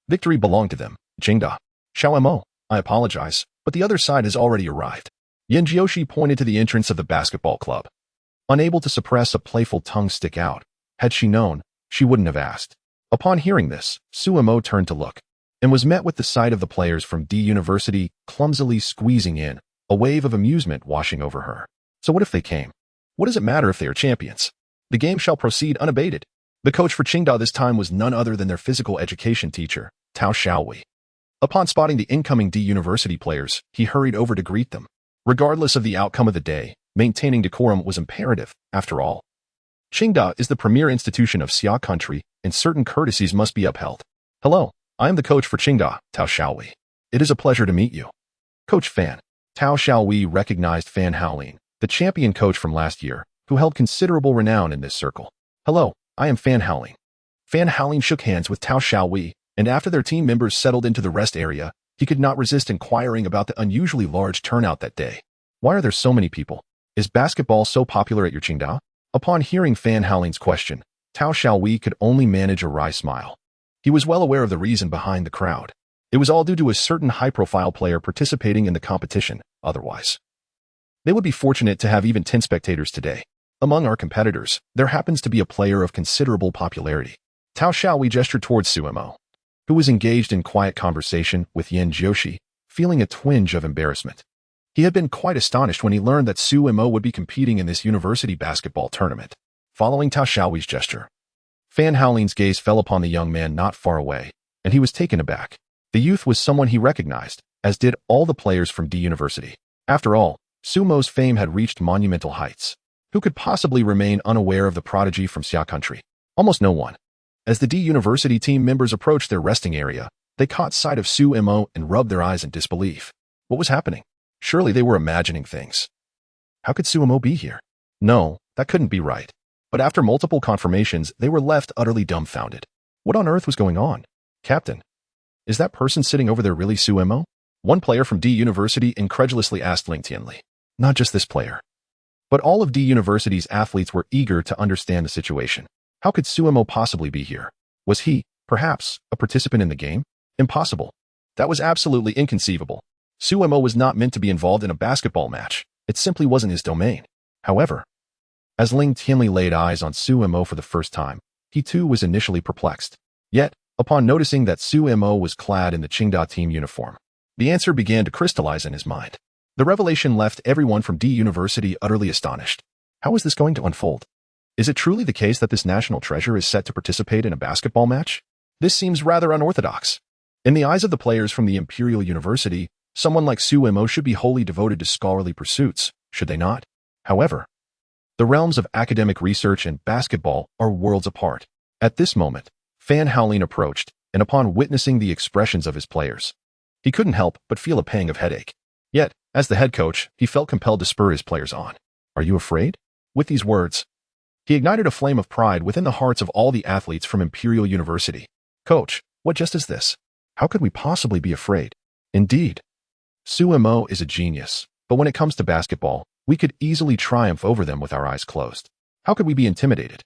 Victory belonged to them. Qingda. Xiao Mo, I apologize, but the other side has already arrived. Yan Jiushi pointed to the entrance of the basketball club. Unable to suppress a playful tongue stick out, had she known, she wouldn't have asked. Upon hearing this, Su Mo turned to look, and was met with the sight of the players from D University clumsily squeezing in, a wave of amusement washing over her. So what if they came? What does it matter if they are champions? The game shall proceed unabated. The coach for Qingda this time was none other than their physical education teacher, Tao Xiaowei. Upon spotting the incoming D University players, he hurried over to greet them. Regardless of the outcome of the day, maintaining decorum was imperative, after all. Qingda is the premier institution of Xia country, and certain courtesies must be upheld. Hello, I am the coach for Qingda, Tao Xiaowei. It is a pleasure to meet you. Coach Fan. Tao Xiaowei recognized Fan Haolin, the champion coach from last year, who held considerable renown in this circle. Hello, I am Fan Haolin. Fan Haolin shook hands with Tao Xiaowei, and after their team members settled into the rest area, he could not resist inquiring about the unusually large turnout that day. Why are there so many people? Is basketball so popular at your Qingda? Upon hearing Fan Haolin's question, Tao Xiaowei could only manage a wry smile. He was well aware of the reason behind the crowd. It was all due to a certain high-profile player participating in the competition, otherwise. They would be fortunate to have even 10 spectators today. Among our competitors, there happens to be a player of considerable popularity. Tao Xiaowei gestured towards Su Mo, who was engaged in quiet conversation with Yan Jiushi, feeling a twinge of embarrassment. He had been quite astonished when he learned that Su Mo would be competing in this university basketball tournament. Following Tao Xiaowei's gesture, Fan Haolin's gaze fell upon the young man not far away, and he was taken aback. The youth was someone he recognized, as did all the players from D University. After all, Su Mo's fame had reached monumental heights. Who could possibly remain unaware of the prodigy from Xia country? Almost no one. As the D University team members approached their resting area, they caught sight of Su Mo and rubbed their eyes in disbelief. What was happening? Surely they were imagining things. How could Su Mo be here? No, that couldn't be right. But after multiple confirmations, they were left utterly dumbfounded. What on earth was going on? Captain, is that person sitting over there really Su Mo? One player from D University incredulously asked Ling Tianli. Not just this player. But all of D University's athletes were eager to understand the situation. How could Su Mo possibly be here? Was he, perhaps, a participant in the game? Impossible. That was absolutely inconceivable. Su Mo was not meant to be involved in a basketball match. It simply wasn't his domain. However, as Ling Tianli laid eyes on Su Mo for the first time, he too was initially perplexed. Yet, upon noticing that Su Mo was clad in the Qingda team uniform, the answer began to crystallize in his mind. The revelation left everyone from D University utterly astonished. How is this going to unfold? Is it truly the case that this national treasure is set to participate in a basketball match? This seems rather unorthodox. In the eyes of the players from the Imperial University, someone like Su Mo should be wholly devoted to scholarly pursuits, should they not? However, the realms of academic research and basketball are worlds apart. At this moment, Fan Haolin approached, and upon witnessing the expressions of his players, he couldn't help but feel a pang of headache. Yet, as the head coach, he felt compelled to spur his players on. Are you afraid? With these words, he ignited a flame of pride within the hearts of all the athletes from Imperial University. Coach, what just is this? How could we possibly be afraid? Indeed, Su Mo is a genius, but when it comes to basketball, we could easily triumph over them with our eyes closed. How could we be intimidated?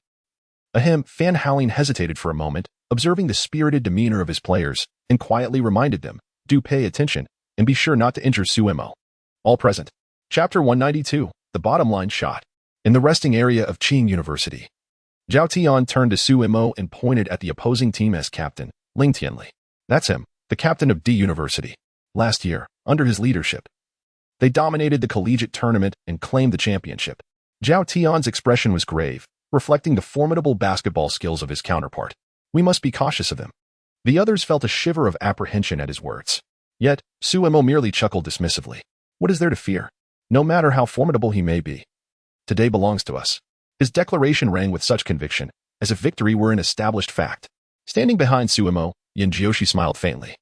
Ahem, Fan Haolin hesitated for a moment, observing the spirited demeanor of his players, and quietly reminded them, do pay attention, and be sure not to injure Su Mo. All present. Chapter 192, The Bottom Line Shot. In the resting area of Qing University, Zhao Tian turned to Su Mo and pointed at the opposing team as captain, Ling Tianli. That's him, the captain of D University. Last year, under his leadership, they dominated the collegiate tournament and claimed the championship. Zhao Tian's expression was grave, reflecting the formidable basketball skills of his counterpart. We must be cautious of him. The others felt a shiver of apprehension at his words. Yet, Su Mo merely chuckled dismissively. What is there to fear? No matter how formidable he may be, today belongs to us. His declaration rang with such conviction, as if victory were an established fact. Standing behind Su Mo, Yan Jiushi smiled faintly.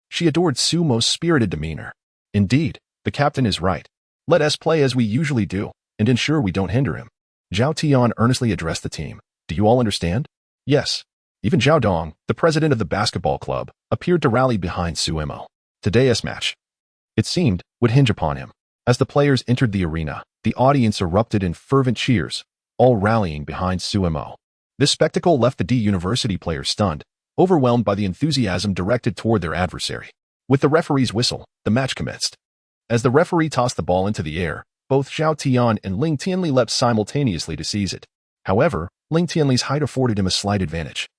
She adored Su Mo's spirited demeanor. Indeed, the captain is right. Let us play as we usually do, and ensure we don't hinder him. Zhao Tian earnestly addressed the team. Do you all understand? Yes, even Zhao Dong, the president of the basketball club, appeared to rally behind Suemo. Today's match, it seemed, would hinge upon him. As the players entered the arena, the audience erupted in fervent cheers, all rallying behind Suemo. This spectacle left the D University players stunned, overwhelmed by the enthusiasm directed toward their adversary. With the referee's whistle, the match commenced. As the referee tossed the ball into the air, both Zhao Tian and Ling Tianli leapt simultaneously to seize it. However, Ling Tianli's height afforded him a slight advantage,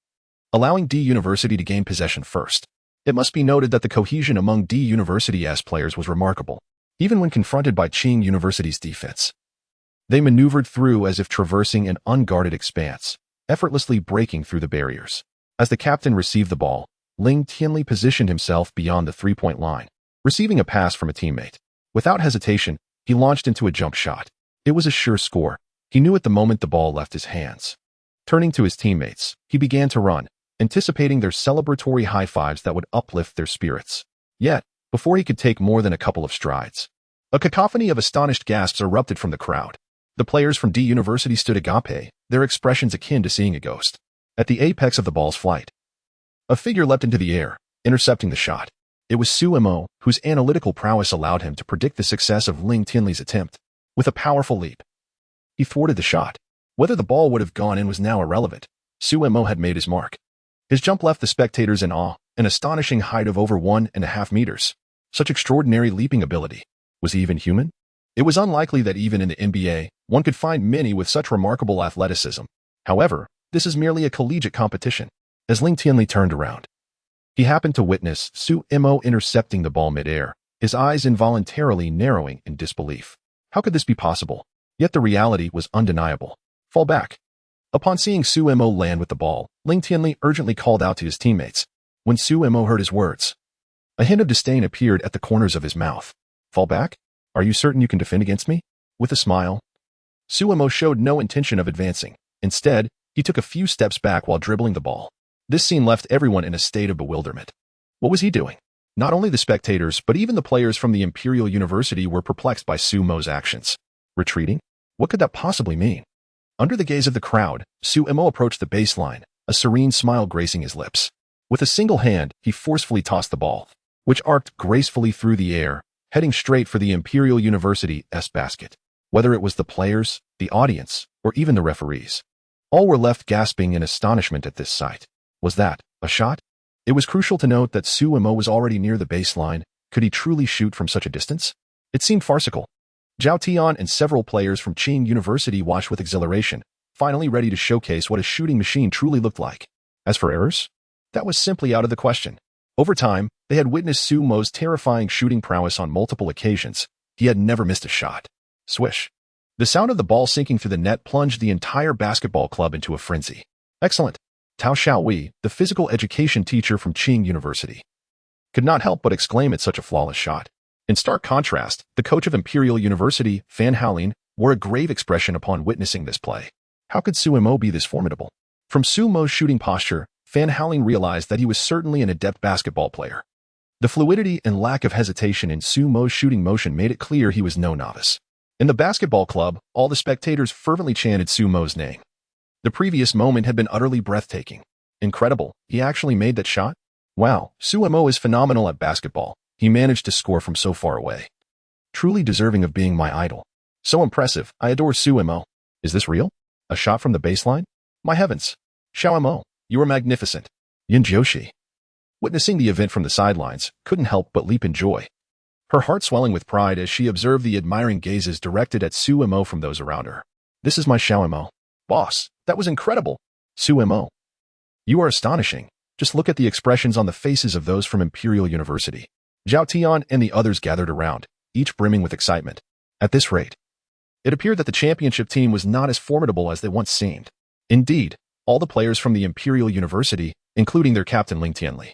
allowing D University to gain possession first. It must be noted that the cohesion among D University's players was remarkable, even when confronted by Qing University's defense. They maneuvered through as if traversing an unguarded expanse, effortlessly breaking through the barriers. As the captain received the ball, Ling Tianli positioned himself beyond the three-point line, receiving a pass from a teammate. Without hesitation, he launched into a jump shot. It was a sure score. He knew at the moment the ball left his hands. Turning to his teammates, he began to run, anticipating their celebratory high fives that would uplift their spirits. Yet, before he could take more than a couple of strides, a cacophony of astonished gasps erupted from the crowd. The players from D University stood agape, their expressions akin to seeing a ghost. At the apex of the ball's flight, a figure leapt into the air, intercepting the shot. It was Suemo, whose analytical prowess allowed him to predict the success of Ling Tianli's attempt. With a powerful leap, he thwarted the shot. Whether the ball would have gone in was now irrelevant. Suemo had made his mark. His jump left the spectators in awe, an astonishing height of over 1.5 meters. Such extraordinary leaping ability. Was he even human? It was unlikely that even in the NBA, one could find many with such remarkable athleticism. However, this is merely a collegiate competition. As Ling Tianli turned around, he happened to witness Suemo intercepting the ball mid-air, his eyes involuntarily narrowing in disbelief. How could this be possible? Yet the reality was undeniable. Fall back. Upon seeing Suemo land with the ball, Ling Tianli urgently called out to his teammates. When Suemo heard his words, a hint of disdain appeared at the corners of his mouth. Fall back? Are you certain you can defend against me? With a smile, Suemo showed no intention of advancing. Instead, he took a few steps back while dribbling the ball. This scene left everyone in a state of bewilderment. What was he doing? Not only the spectators, but even the players from the Imperial University were perplexed by Suemo's actions. Retreating? What could that possibly mean? Under the gaze of the crowd, Suemo approached the baseline, a serene smile gracing his lips. With a single hand, he forcefully tossed the ball, which arced gracefully through the air, heading straight for the Imperial University's basket. Whether it was the players, the audience, or even the referees, all were left gasping in astonishment at this sight. Was that a shot? It was crucial to note that Suemo was already near the baseline. Could he truly shoot from such a distance? It seemed farcical. Zhao Tian and several players from Qing University watched with exhilaration, finally ready to showcase what a shooting machine truly looked like. As for errors, that was simply out of the question. Over time, they had witnessed Suemo's terrifying shooting prowess on multiple occasions. He had never missed a shot. Swish. The sound of the ball sinking through the net plunged the entire basketball club into a frenzy. Excellent. Tao Xiaowei, the physical education teacher from Qing University, could not help but exclaim at such a flawless shot. In stark contrast, the coach of Imperial University, Fan Haolin, wore a grave expression upon witnessing this play. How could Suemo be this formidable? From Suemo's shooting posture, Fan Haolin realized that he was certainly an adept basketball player. The fluidity and lack of hesitation in Suemo's shooting motion made it clear he was no novice. In the basketball club, all the spectators fervently chanted Suemo's name. The previous moment had been utterly breathtaking. Incredible, he actually made that shot? Wow, Suemo is phenomenal at basketball. He managed to score from so far away. Truly deserving of being my idol. So impressive, I adore Suemo. Is this real? A shot from the baseline? My heavens. Xiaomo, you are magnificent. Yin Joshi, witnessing the event from the sidelines, couldn't help but leap in joy. Her heart swelling with pride as she observed the admiring gazes directed at Suemo from those around her. This is my Xiaomo. Boss, that was incredible. Suemo, you are astonishing. Just look at the expressions on the faces of those from Imperial University. Zhao Tian and the others gathered around, each brimming with excitement. At this rate, it appeared that the championship team was not as formidable as they once seemed. Indeed, all the players from the Imperial University, including their captain Ling Tianli,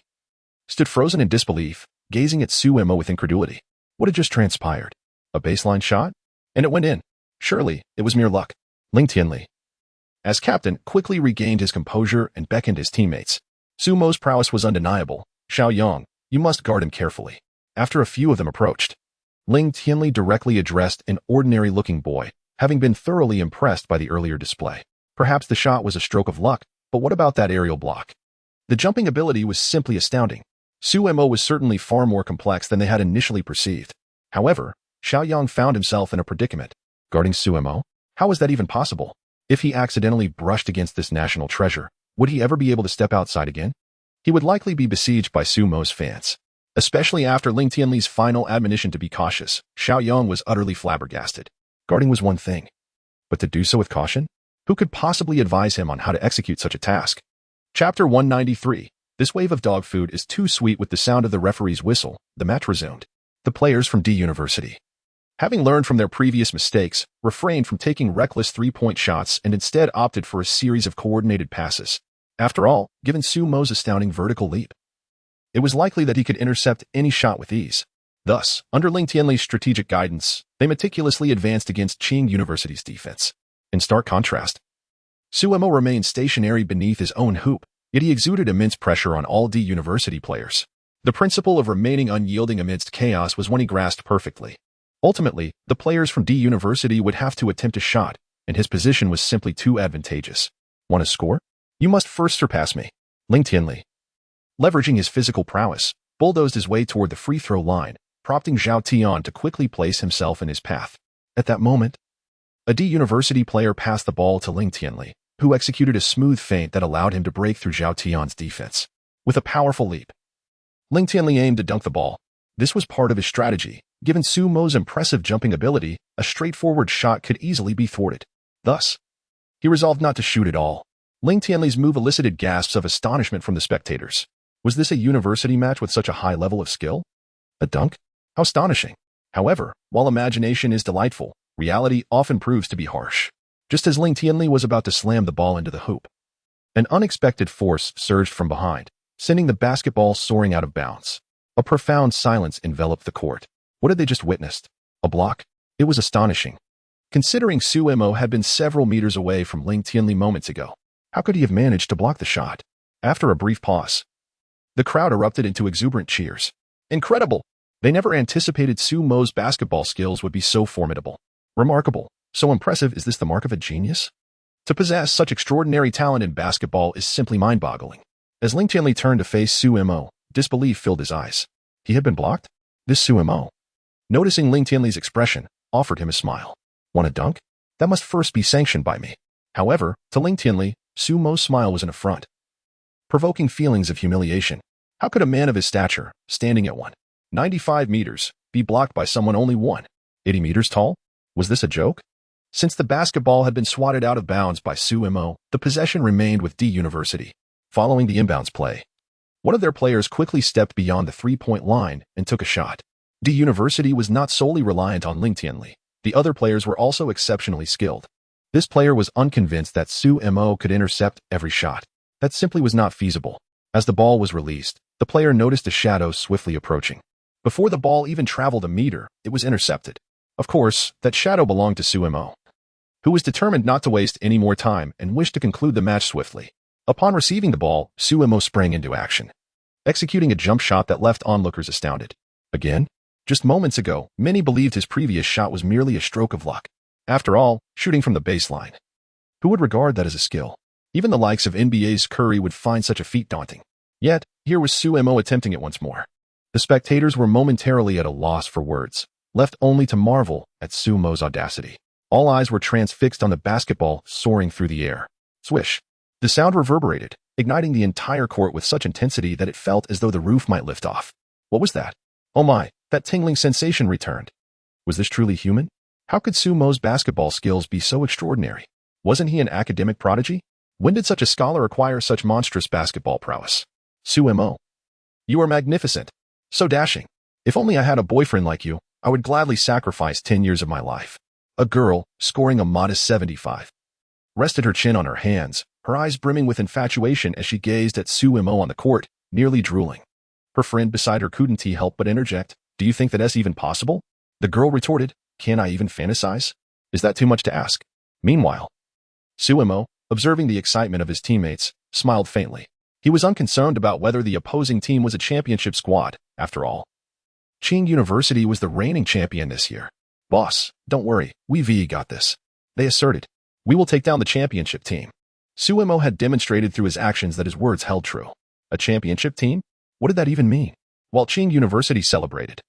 stood frozen in disbelief, gazing at Suemo with incredulity. What had just transpired? A baseline shot? And it went in. Surely, it was mere luck. Ling Tianli, as captain, quickly regained his composure and beckoned his teammates. Suemo's prowess was undeniable. Xiao Yang, you must guard him carefully. After a few of them approached, Ling Tianli directly addressed an ordinary-looking boy, having been thoroughly impressed by the earlier display. Perhaps the shot was a stroke of luck, But what about that aerial block? The jumping ability was simply astounding. Sumo was certainly far more complex than they had initially perceived. However, Xiaoyang found himself in a predicament. Guarding Sumo? How was that even possible? If he accidentally brushed against this national treasure, would he ever be able to step outside again? He would likely be besieged by Sumo's fans. Especially after Ling Tianli's final admonition to be cautious, Xiaoyang was utterly flabbergasted. Guarding was one thing, but to do so with caution? Who could possibly advise him on how to execute such a task? Chapter 193. This wave of dog food is too sweet. With the sound of the referee's whistle, the match resumed. The players from D University, having learned from their previous mistakes, refrained from taking reckless three-point shots and instead opted for a series of coordinated passes. After all, given Sumo's astounding vertical leap, it was likely that he could intercept any shot with ease. Thus, under Ling Tianli's strategic guidance, they meticulously advanced against Qing University's defense. In stark contrast, Sumo remained stationary beneath his own hoop, yet he exuded immense pressure on all D University players. The principle of remaining unyielding amidst chaos was one he grasped perfectly. Ultimately, the players from D University would have to attempt a shot, and his position was simply too advantageous. Want to score? You must first surpass me. Ling Tianli, leveraging his physical prowess, bulldozed his way toward the free throw line, prompting Zhao Tian to quickly place himself in his path. At that moment, a D University player passed the ball to Ling Tianli, who executed a smooth feint that allowed him to break through Zhao Tian's defense. With a powerful leap, Ling Tianli aimed to dunk the ball. This was part of his strategy. Given Sumo's impressive jumping ability, a straightforward shot could easily be thwarted. Thus, he resolved not to shoot at all. Ling Tianli's move elicited gasps of astonishment from the spectators. Was this a university match with such a high level of skill? A dunk? How astonishing. However, while imagination is delightful, reality often proves to be harsh. Just as Ling Tianli was about to slam the ball into the hoop, an unexpected force surged from behind, sending the basketball soaring out of bounds. A profound silence enveloped the court. What had they just witnessed? A block? It was astonishing. Considering Sumo had been several meters away from Ling Tianli moments ago, how could he have managed to block the shot? After a brief pause, the crowd erupted into exuberant cheers. Incredible! They never anticipated Sumo's basketball skills would be so formidable. Remarkable. So impressive. Is this the mark of a genius? To possess such extraordinary talent in basketball is simply mind-boggling. As Ling Tianli turned to face Sumo, disbelief filled his eyes. He had been blocked? This Sumo, noticing Ling Tianli's expression, offered him a smile. Want a dunk? That must first be sanctioned by me. However, to Ling Tianli, Sumo's smile was an affront, provoking feelings of humiliation. How could a man of his stature, standing at 195 meters, be blocked by someone only 180 meters tall? Was this a joke? Since the basketball had been swatted out of bounds by Sumo, the possession remained with D University. Following the inbounds play, one of their players quickly stepped beyond the three-point line and took a shot. D University was not solely reliant on Ling Tianli. The other players were also exceptionally skilled. This player was unconvinced that Sumo could intercept every shot. That simply was not feasible. As the ball was released, the player noticed a shadow swiftly approaching. Before the ball even traveled a meter, it was intercepted. Of course, that shadow belonged to Sumo, who was determined not to waste any more time and wished to conclude the match swiftly. Upon receiving the ball, Sumo sprang into action, executing a jump shot that left onlookers astounded. Again? Just moments ago, many believed his previous shot was merely a stroke of luck. After all, shooting from the baseline. Who would regard that as a skill? Even the likes of NBA's Curry would find such a feat daunting. Yet, here was Sumo attempting it once more. The spectators were momentarily at a loss for words, left only to marvel at Sumo's audacity. All eyes were transfixed on the basketball soaring through the air. Swish. The sound reverberated, igniting the entire court with such intensity that it felt as though the roof might lift off. What was that? Oh my, that tingling sensation returned. Was this truly human? How could Sumo's basketball skills be so extraordinary? Wasn't he an academic prodigy? When did such a scholar acquire such monstrous basketball prowess? Sumo, you are magnificent. So dashing. If only I had a boyfriend like you, I would gladly sacrifice 10 years of my life. A girl, scoring a modest 75, rested her chin on her hands, her eyes brimming with infatuation as she gazed at Sumo on the court, nearly drooling. Her friend beside her couldn't help but interject, "Do you think that's even possible?" The girl retorted, "Can I even fantasize? Is that too much to ask?" Meanwhile, Sumo, observing the excitement of his teammates, smiled faintly. He was unconcerned about whether the opposing team was a championship squad. After all, Qing University was the reigning champion this year. "Boss, don't worry, we got this," they asserted. "We will take down the championship team." Suemo had demonstrated through his actions that his words held true. A championship team? What did that even mean? While Qing University celebrated,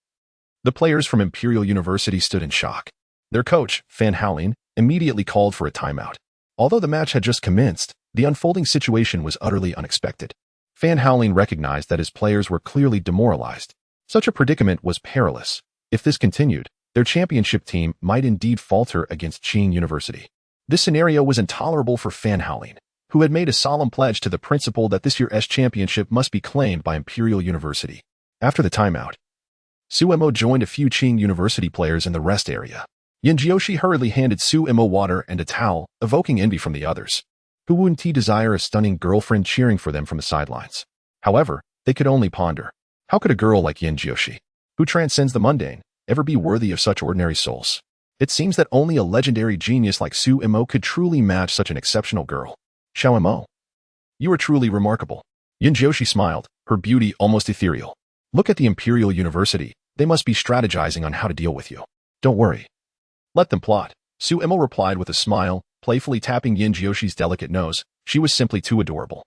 the players from Imperial University stood in shock. Their coach, Fan Haolin, immediately called for a timeout. Although the match had just commenced, the unfolding situation was utterly unexpected. Fan Haolin recognized that his players were clearly demoralized. Such a predicament was perilous. If this continued, their championship team might indeed falter against Qing University. This scenario was intolerable for Fan Haolin, who had made a solemn pledge to the principle that this year's championship must be claimed by Imperial University. After the timeout, Suemo joined a few Qing University players in the rest area. Yinjioshi hurriedly handed Suemo water and a towel, evoking envy from the others, who wouldn't desire a stunning girlfriend cheering for them from the sidelines. However, they could only ponder, how could a girl like Yinjioshi, who transcends the mundane, ever be worthy of such ordinary souls? It seems that only a legendary genius like Suemo could truly match such an exceptional girl. Xiaomo, you are truly remarkable. Yinjioshi smiled, her beauty almost ethereal. Look at the Imperial University. They must be strategizing on how to deal with you. Don't worry. Let them plot. Suemo replied with a smile, playfully tapping Yinjioshi's delicate nose. She was simply too adorable.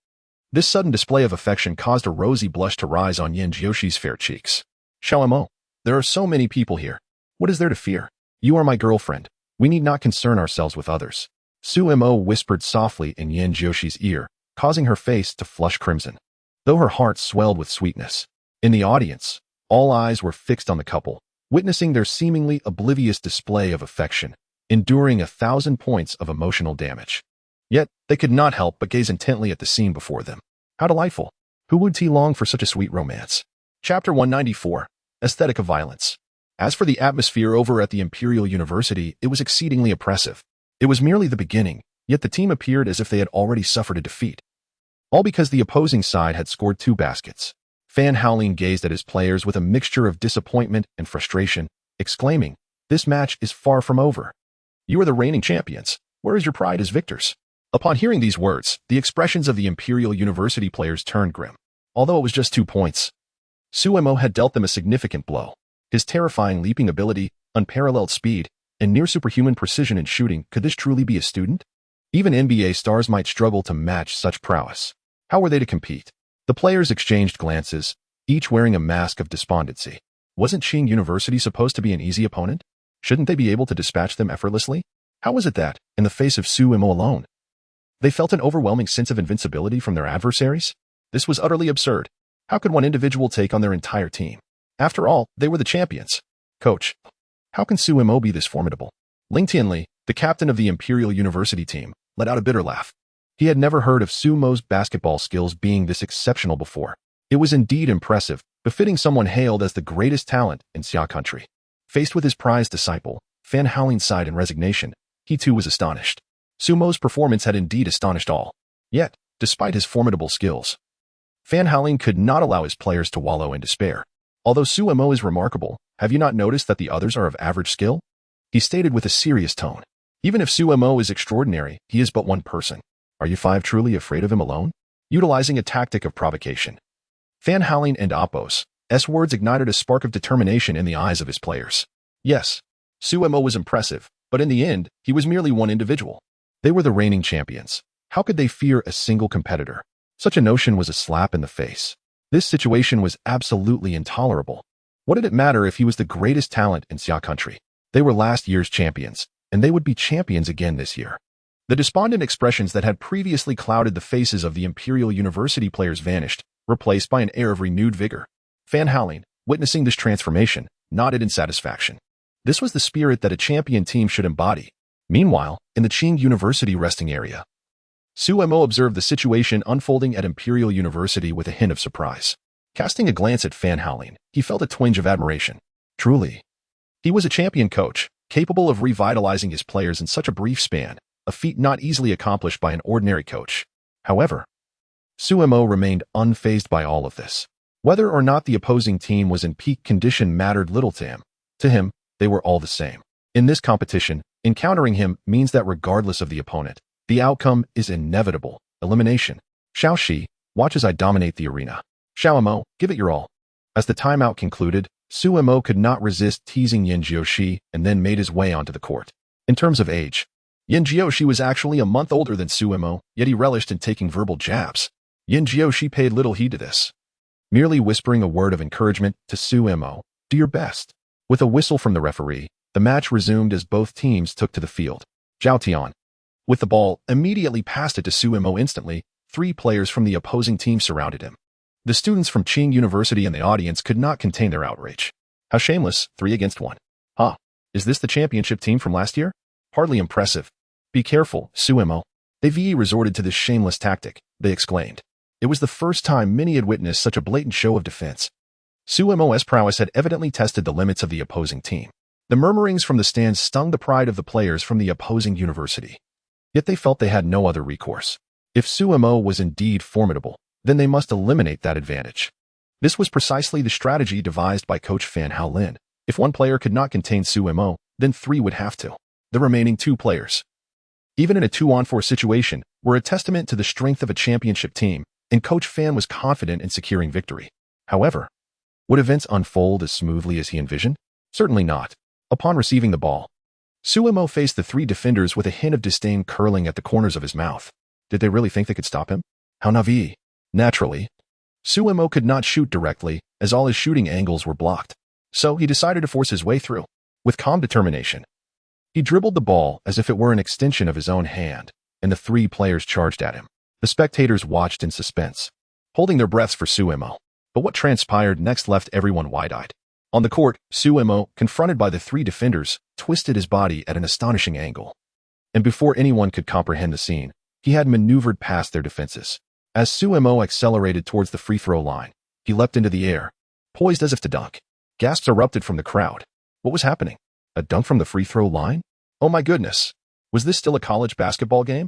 This sudden display of affection caused a rosy blush to rise on Yinjioshi's fair cheeks. Xiaomo, there are so many people here. What is there to fear? You are my girlfriend. We need not concern ourselves with others. Suemo whispered softly in Yinjioshi's ear, causing her face to flush crimson, though her heart swelled with sweetness. In the audience, all eyes were fixed on the couple, witnessing their seemingly oblivious display of affection, enduring 1,000 points of emotional damage. Yet, they could not help but gaze intently at the scene before them. How delightful! Who would long for such a sweet romance? Chapter 194. Aesthetic of Violence. As for the atmosphere over at the Imperial University, it was exceedingly oppressive. It was merely the beginning, yet the team appeared as if they had already suffered a defeat. All because the opposing side had scored 2 baskets. Fan Haolin gazed at his players with a mixture of disappointment and frustration, exclaiming, "This match is far from over. You are the reigning champions. Where is your pride as victors?" Upon hearing these words, the expressions of the Imperial University players turned grim. Although it was just 2 points, Suemo had dealt them a significant blow. His terrifying leaping ability, unparalleled speed, and near-superhuman precision in shooting, could this truly be a student? Even NBA stars might struggle to match such prowess. How were they to compete? The players exchanged glances, each wearing a mask of despondency. Wasn't Qing University supposed to be an easy opponent? Shouldn't they be able to dispatch them effortlessly? How was it that, in the face of Suemo alone, they felt an overwhelming sense of invincibility from their adversaries? This was utterly absurd. How could one individual take on their entire team? After all, they were the champions. Coach, how can Suemo be this formidable? Ling Tianli, the captain of the Imperial University team, let out a bitter laugh. He had never heard of Suemo's basketball skills being this exceptional before. It was indeed impressive, befitting someone hailed as the greatest talent in Xia country. Faced with his prized disciple, Fan Haolin sighed in resignation. He too was astonished. Suemo's performance had indeed astonished all. Yet, despite his formidable skills, Fan Haolin could not allow his players to wallow in despair. Although Suemo is remarkable, have you not noticed that the others are of average skill? He stated with a serious tone. Even if Suemo is extraordinary, he is but one person. Are you 5 truly afraid of him alone? Utilizing a tactic of provocation, Fan Haolin and Appo's words ignited a spark of determination in the eyes of his players. Yes, Suemo was impressive, but in the end, he was merely one individual. They were the reigning champions. How could they fear a single competitor? Such a notion was a slap in the face. This situation was absolutely intolerable. What did it matter if he was the greatest talent in Xia country? They were last year's champions, and they would be champions again this year. The despondent expressions that had previously clouded the faces of the Imperial University players vanished, replaced by an air of renewed vigor. Fan Haolin, witnessing this transformation, nodded in satisfaction. This was the spirit that a champion team should embody. Meanwhile, in the Qing University resting area, Suemo observed the situation unfolding at Imperial University with a hint of surprise. Casting a glance at Fan Haolin, he felt a twinge of admiration. Truly, he was a champion coach, capable of revitalizing his players in such a brief span, a feat not easily accomplished by an ordinary coach. However, Suemo remained unfazed by all of this. Whether or not the opposing team was in peak condition mattered little to him. To him, they were all the same. In this competition, encountering him means that regardless of the opponent, the outcome is inevitable, elimination. Xiao Shi, watch as I dominate the arena. Xiaomo, give it your all. As the timeout concluded, Suemo could not resist teasing Yinjioshi and then made his way onto the court. In terms of age, Yin Jiaoshi was actually a month older than Suemo, yet he relished in taking verbal jabs. Yin Jiaoshi paid little heed to this, merely whispering a word of encouragement to Suemo, "Do your best." With a whistle from the referee, the match resumed as both teams took to the field. Zhao Tian, with the ball, immediately passed it to Suemo instantly. 3 players from the opposing team surrounded him. The students from Qing University and the audience could not contain their outrage. How shameless, 3 against 1. Huh, is this the championship team from last year? Hardly impressive. Be careful, Suemo. They resorted to this shameless tactic, they exclaimed. It was the first time many had witnessed such a blatant show of defense. Suemo's prowess had evidently tested the limits of the opposing team. The murmurings from the stands stung the pride of the players from the opposing university. Yet they felt they had no other recourse. If Suemo was indeed formidable, then they must eliminate that advantage. This was precisely the strategy devised by Coach Fan Haolin. If one player could not contain Suemo, then 3 would have to. The remaining 2 players, even in a 2-on-4 situation, were a testament to the strength of a championship team, and Coach Fan was confident in securing victory. However, would events unfold as smoothly as he envisioned? Certainly not. Upon receiving the ball, Suemo faced the 3 defenders with a hint of disdain curling at the corners of his mouth. Did they really think they could stop him? How naive. Naturally, Suemo could not shoot directly, as all his shooting angles were blocked. So he decided to force his way through. With calm determination, he dribbled the ball as if it were an extension of his own hand, and the 3 players charged at him. The spectators watched in suspense, holding their breaths for Suemo. But what transpired next left everyone wide-eyed. On the court, Suemo, confronted by the 3 defenders, twisted his body at an astonishing angle. And before anyone could comprehend the scene, he had maneuvered past their defenses. As Suemo accelerated towards the free-throw line, he leapt into the air, poised as if to dunk. Gasps erupted from the crowd. What was happening? A dunk from the free-throw line? Oh my goodness! Was this still a college basketball game?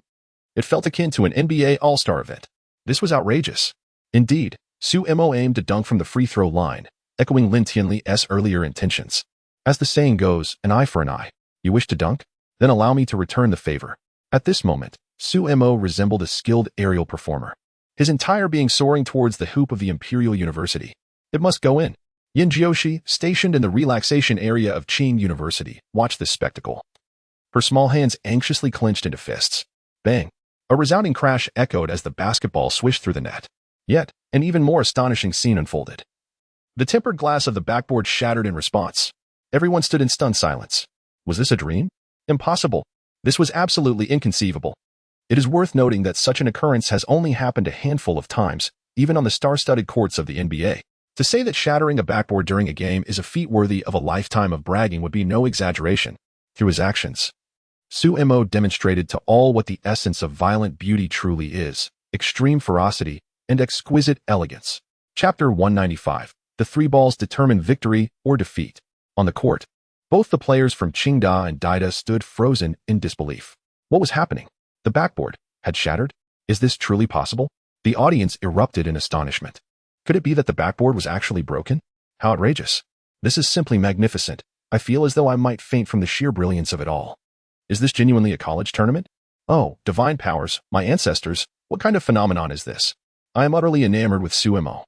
It felt akin to an NBA All-Star event. This was outrageous. Indeed, Suemo aimed to dunk from the free-throw line, echoing Lin Tianli's earlier intentions. As the saying goes, an eye for an eye. You wish to dunk? Then allow me to return the favor. At this moment, Suemo resembled a skilled aerial performer, his entire being soaring towards the hoop of the Imperial University. It must go in. Yin Jiaoshi, stationed in the relaxation area of Qing University, watched this spectacle. Her small hands anxiously clenched into fists. Bang! A resounding crash echoed as the basketball swished through the net. Yet, an even more astonishing scene unfolded. The tempered glass of the backboard shattered in response. Everyone stood in stunned silence. Was this a dream? Impossible. This was absolutely inconceivable. It is worth noting that such an occurrence has only happened a handful of times, even on the star-studded courts of the NBA. To say that shattering a backboard during a game is a feat worthy of a lifetime of bragging would be no exaggeration. Through his actions, Suemo demonstrated to all what the essence of violent beauty truly is: extreme ferocity and exquisite elegance. Chapter 195. The 3 balls determine victory or defeat. On the court, both the players from Qingda and Deity stood frozen in disbelief. What was happening? The backboard had shattered? Is this truly possible? The audience erupted in astonishment. Could it be that the backboard was actually broken? How outrageous. This is simply magnificent. I feel as though I might faint from the sheer brilliance of it all. Is this genuinely a college tournament? Oh, divine powers, my ancestors, what kind of phenomenon is this? I am utterly enamored with Suemo.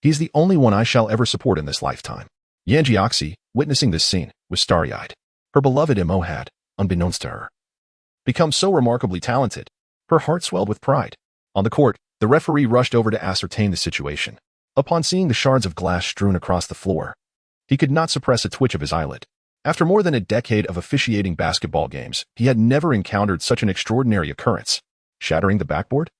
He is the only one I shall ever support in this lifetime. Yan Jiaoxi, witnessing this scene, was starry-eyed. Her beloved Mo had, unbeknownst to her, become so remarkably talented. Her heart swelled with pride. On the court, the referee rushed over to ascertain the situation. Upon seeing the shards of glass strewn across the floor, he could not suppress a twitch of his eyelid. After more than a decade of officiating basketball games, he had never encountered such an extraordinary occurrence. Shattering the backboard?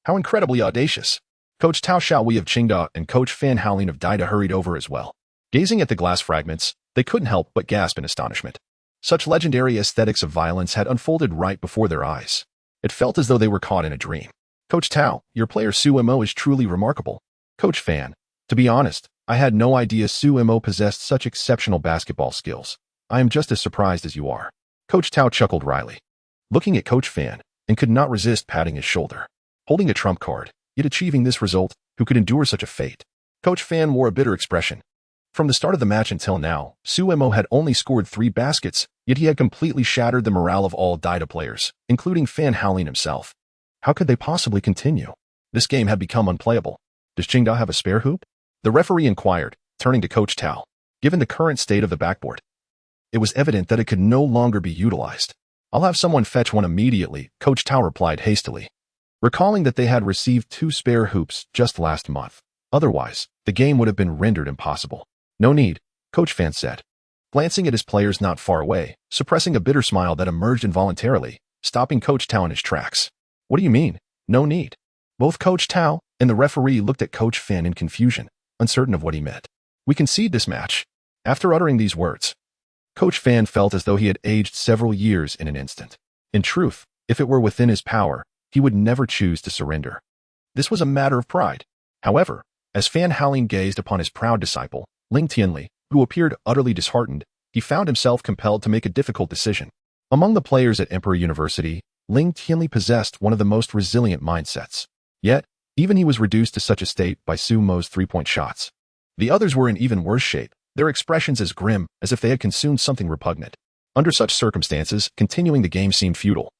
How incredibly audacious. Coach Tao Xiaowei of Qingda and Coach Fan Haolin of Deity hurried over as well. Gazing at the glass fragments, they couldn't help but gasp in astonishment. Such legendary aesthetics of violence had unfolded right before their eyes. It felt as though they were caught in a dream. Coach Tao, your player Suemo is truly remarkable. Coach Fan, to be honest, I had no idea Suemo possessed such exceptional basketball skills. I am just as surprised as you are. Coach Tao chuckled wryly, looking at Coach Fan, and could not resist patting his shoulder. Holding a trump card, yet achieving this result, who could endure such a fate? Coach Fan wore a bitter expression. From the start of the match until now, Suemo had only scored 3 baskets, yet he had completely shattered the morale of all Deity players, including Fan Haolin himself. How could they possibly continue? This game had become unplayable. Does Qingda have a spare hoop? The referee inquired, turning to Coach Tao. Given the current state of the backboard, it was evident that it could no longer be utilized. I'll have someone fetch one immediately, Coach Tao replied hastily, recalling that they had received 2 spare hoops just last month. Otherwise, the game would have been rendered impossible. No need, Coach Fan said, glancing at his players not far away, suppressing a bitter smile that emerged involuntarily, stopping Coach Tao in his tracks. What do you mean? No need. Both Coach Tao and the referee looked at Coach Fan in confusion, uncertain of what he meant. We concede this match. After uttering these words, Coach Fan felt as though he had aged several years in an instant. In truth, if it were within his power, he would never choose to surrender. This was a matter of pride. However, as Fan Haolin gazed upon his proud disciple, Ling Tianli, who appeared utterly disheartened, he found himself compelled to make a difficult decision. Among the players at Emperor University, Ling Tianli possessed one of the most resilient mindsets. Yet, even he was reduced to such a state by Su Mo's 3-point shots. The others were in even worse shape, their expressions as grim as if they had consumed something repugnant. Under such circumstances, continuing the game seemed futile,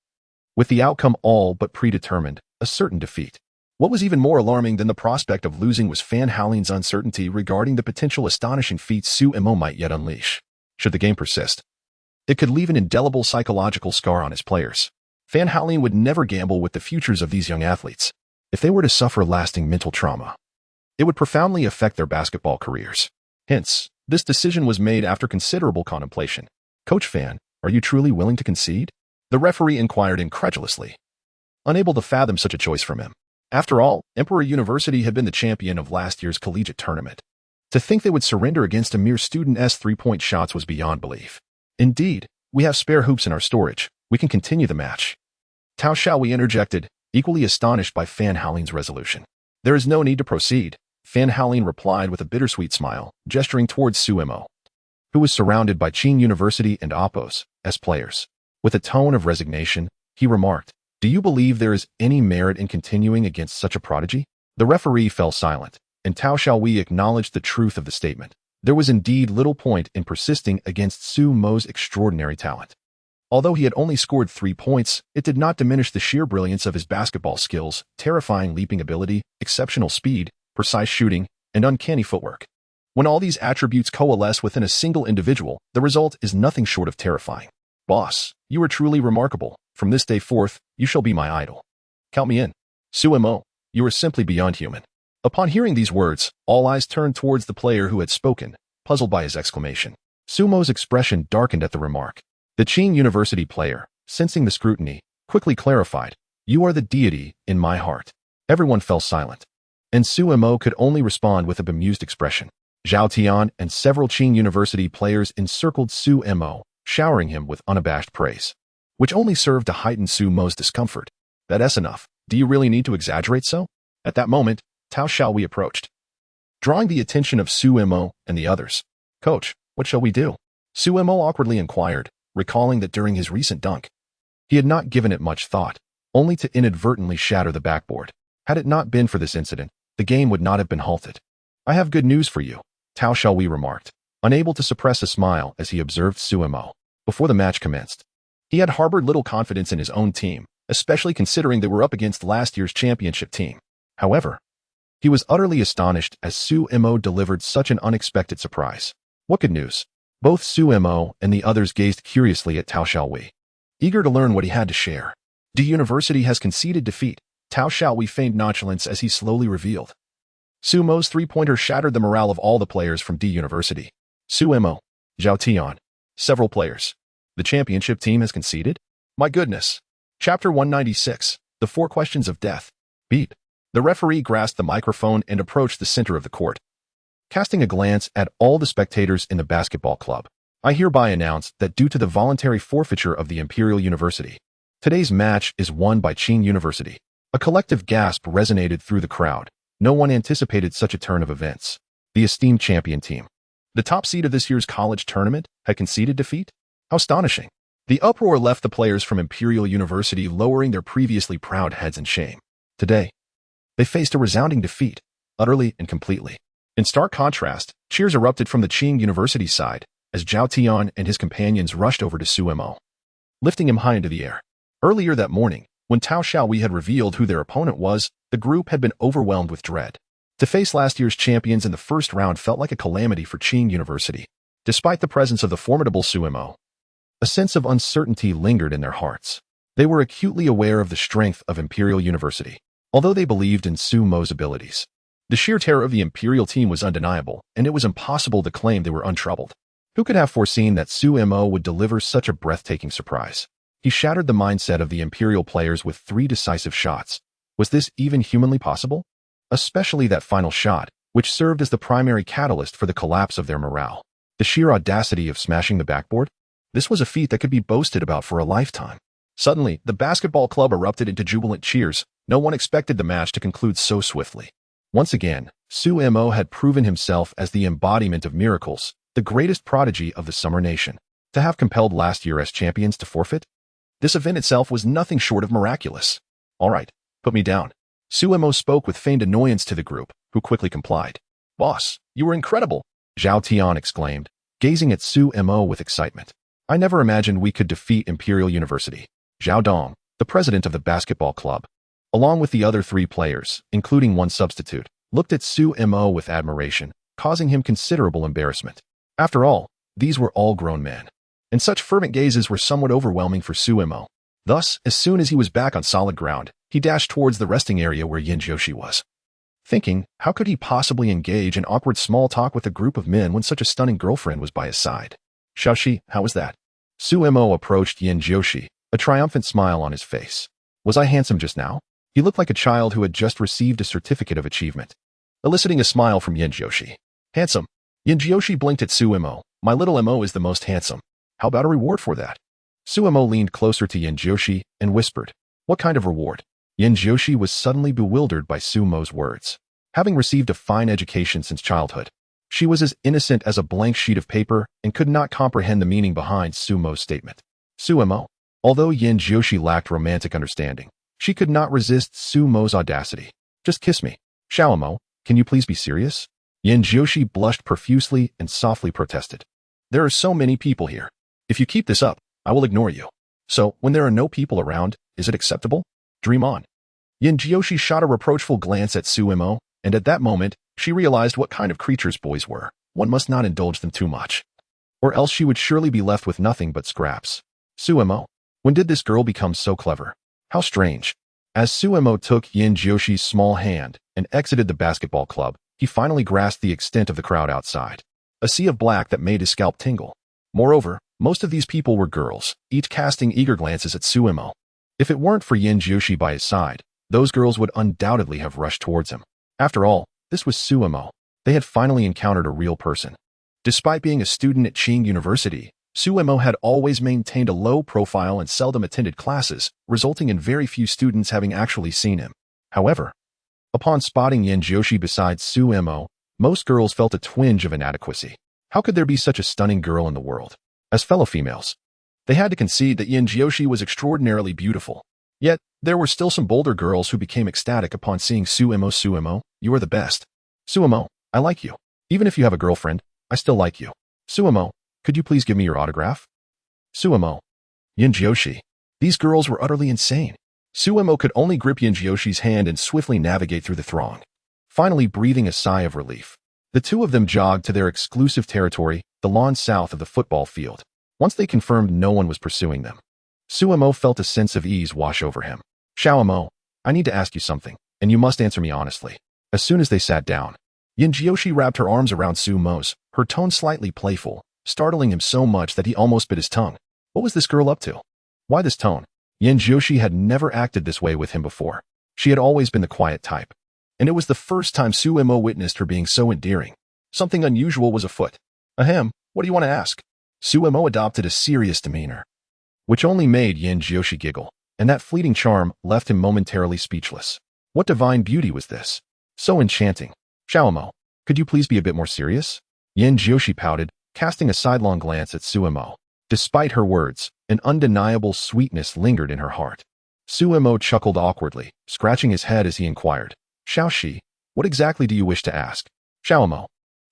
with the outcome all but predetermined, a certain defeat. What was even more alarming than the prospect of losing was Fan Haolin's uncertainty regarding the potential astonishing feats Su Mo might yet unleash. Should the game persist, it could leave an indelible psychological scar on his players. Fan Haolin would never gamble with the futures of these young athletes. If they were to suffer lasting mental trauma, it would profoundly affect their basketball careers. Hence, this decision was made after considerable contemplation. Coach Fan, are you truly willing to concede? The referee inquired incredulously, unable to fathom such a choice from him. After all, Emperor University had been the champion of last year's collegiate tournament. To think they would surrender against a mere student's 3-point shots was beyond belief. Indeed, we have spare hoops in our storage. We can continue the match. Tao Xiaowei interjected, equally astonished by Fan Haolin's resolution. There is no need to proceed, Fan Haolin replied with a bittersweet smile, gesturing towards Su Mo, who was surrounded by Qing University and Oppos as players. With a tone of resignation, he remarked, do you believe there is any merit in continuing against such a prodigy? The referee fell silent, and Tao Xiaowei acknowledged the truth of the statement. There was indeed little point in persisting against Su Mo's extraordinary talent. Although he had only scored 3 points, it did not diminish the sheer brilliance of his basketball skills, terrifying leaping ability, exceptional speed, precise shooting, and uncanny footwork. When all these attributes coalesce within a single individual, the result is nothing short of terrifying. Boss, you are truly remarkable. From this day forth, you shall be my idol. Count me in. Su Mo, you are simply beyond human. Upon hearing these words, all eyes turned towards the player who had spoken, puzzled by his exclamation. Su Mo's expression darkened at the remark. The Qing University player, sensing the scrutiny, quickly clarified, you are the deity in my heart. Everyone fell silent, and Su Mo could only respond with a bemused expression. Zhao Tian and several Qing University players encircled Su Mo, showering him with unabashed praise, which only served to heighten Su Mo's discomfort. That's enough. Do you really need to exaggerate so? At that moment, Tao Xiaowei approached, drawing the attention of Su Mo and the others. Coach, what shall we do? Su Mo awkwardly inquired, recalling that during his recent dunk, he had not given it much thought, only to inadvertently shatter the backboard. Had it not been for this incident, the game would not have been halted. I have good news for you, Tao Xiaowei remarked, unable to suppress a smile as he observed Su Mo. Before the match commenced, he had harbored little confidence in his own team, especially considering they were up against last year's championship team. However, he was utterly astonished as Su Mo delivered such an unexpected surprise. What good news? Both Su Mo and the others gazed curiously at Tao Xiaowei, eager to learn what he had to share. D University has conceded defeat, Tao Xiaowei feigned nonchalance as he slowly revealed. Su Mo's 3-pointer shattered the morale of all the players from D University. Su Mo, Zhao Tian, several players. The championship team has conceded? My goodness. Chapter 196, The 4 Questions of Death. Beat. The referee grasped the microphone and approached the center of the court. Casting a glance at all the spectators in the basketball club, I hereby announce that due to the voluntary forfeiture of the Imperial University, today's match is won by Qing University. A collective gasp resonated through the crowd. No one anticipated such a turn of events. The esteemed champion team, the top seed of this year's college tournament, had conceded defeat? How astonishing. The uproar left the players from Imperial University lowering their previously proud heads in shame. Today, they faced a resounding defeat, utterly and completely. In stark contrast, cheers erupted from the Qing University side as Zhao Tian and his companions rushed over to Su Mo, lifting him high into the air. Earlier that morning, when Tao Xiaowei had revealed who their opponent was, the group had been overwhelmed with dread. To face last year's champions in the first round felt like a calamity for Qing University. Despite the presence of the formidable Su Mo, A sense of uncertainty lingered in their hearts. They were acutely aware of the strength of Imperial University, although they believed in Su Mo's abilities. The sheer terror of the Imperial team was undeniable, and it was impossible to claim they were untroubled. Who could have foreseen that Su Mo would deliver such a breathtaking surprise? He shattered the mindset of the Imperial players with 3 decisive shots. Was this even humanly possible? Especially that final shot, which served as the primary catalyst for the collapse of their morale. The sheer audacity of smashing the backboard? This was a feat that could be boasted about for a lifetime. Suddenly, the basketball club erupted into jubilant cheers. No one expected the match to conclude so swiftly. Once again, Su Mo had proven himself as the embodiment of miracles, the greatest prodigy of the Summer Nation. To have compelled last year as champions to forfeit? This event itself was nothing short of miraculous. All right, put me down. Su Mo spoke with feigned annoyance to the group, who quickly complied. Boss, you were incredible, Zhao Tian exclaimed, gazing at Su Mo with excitement. I never imagined we could defeat Imperial University. Zhao Dong, the president of the basketball club, along with the other 3 players, including one substitute, looked at Su Mo with admiration, causing him considerable embarrassment. After all, these were all grown men, and such fervent gazes were somewhat overwhelming for Su Mo. Thus, as soon as he was back on solid ground, he dashed towards the resting area where Yin Jiushi was. Thinking, how could he possibly engage in awkward small talk with a group of men when such a stunning girlfriend was by his side? Xiaoxi, how was that? Su Mo approached Yin Jiushi, a triumphant smile on his face. Was I handsome just now? He looked like a child who had just received a certificate of achievement, eliciting a smile from Yin Jiushi. Handsome. Yin Jiushi blinked at Su Mo. My little Mo is the most handsome. How about a reward for that? Su Mo leaned closer to Yin Jiushi and whispered. What kind of reward? Yin Jiushi was suddenly bewildered by Su Mo's words. Having received a fine education since childhood, she was as innocent as a blank sheet of paper and could not comprehend the meaning behind Su Mo's statement. Su Mo. Although Yin Jiushi lacked romantic understanding, she could not resist Su Mo's audacity. Just kiss me. Xiao Mo, can you please be serious? Yin Jiushi blushed profusely and softly protested. There are so many people here. If you keep this up, I will ignore you. So, when there are no people around, is it acceptable? Dream on. Yin Jiushi shot a reproachful glance at Su Mo, and at that moment, she realized what kind of creatures boys were. One must not indulge them too much, or else she would surely be left with nothing but scraps. Su Mo. When did this girl become so clever? How strange. As Su Mo took Yin Jiushi's small hand and exited the basketball club, he finally grasped the extent of the crowd outside. A sea of black that made his scalp tingle. Moreover, most of these people were girls, each casting eager glances at Su Mo. If it weren't for Yin Jiushi by his side, those girls would undoubtedly have rushed towards him. After all, this was Su Mo. They had finally encountered a real person. Despite being a student at Qing University, Su Mo had always maintained a low profile and seldom attended classes, resulting in very few students having actually seen him. However, upon spotting Yin Jiushi beside Su Mo, most girls felt a twinge of inadequacy. How could there be such a stunning girl in the world? As fellow females, they had to concede that Yin Jiushi was extraordinarily beautiful. Yet, there were still some bolder girls who became ecstatic upon seeing Su Mo. Su Mo, you are the best. Su Mo, I like you. Even if you have a girlfriend, I still like you. Su Mo, could you please give me your autograph? Su Mo. Yin Jiushi. These girls were utterly insane. Su Mo could only grip Yin Jiushi's hand and swiftly navigate through the throng. Finally breathing a sigh of relief, the two of them jogged to their exclusive territory, the lawn south of the football field. Once they confirmed no one was pursuing them, Su Mo felt a sense of ease wash over him. Xiao Mo, I need to ask you something, and you must answer me honestly. As soon as they sat down, Yin Jiushi wrapped her arms around Su Mo's, her tone slightly playful, startling him so much that he almost bit his tongue. What was this girl up to? Why this tone? Yin Jiushi had never acted this way with him before. She had always been the quiet type, and it was the first time Su Mo witnessed her being so endearing. Something unusual was afoot. Ahem, what do you want to ask? Su Mo adopted a serious demeanor, which only made Yin Jiushi giggle, and that fleeting charm left him momentarily speechless. What divine beauty was this? So enchanting. Xiao Mo, could you please be a bit more serious? Yin Jiushi pouted, casting a sidelong glance at Su Mo. Despite her words, an undeniable sweetness lingered in her heart. Su Mo chuckled awkwardly, scratching his head as he inquired, Xiaoxi, what exactly do you wish to ask? Xiao Mo,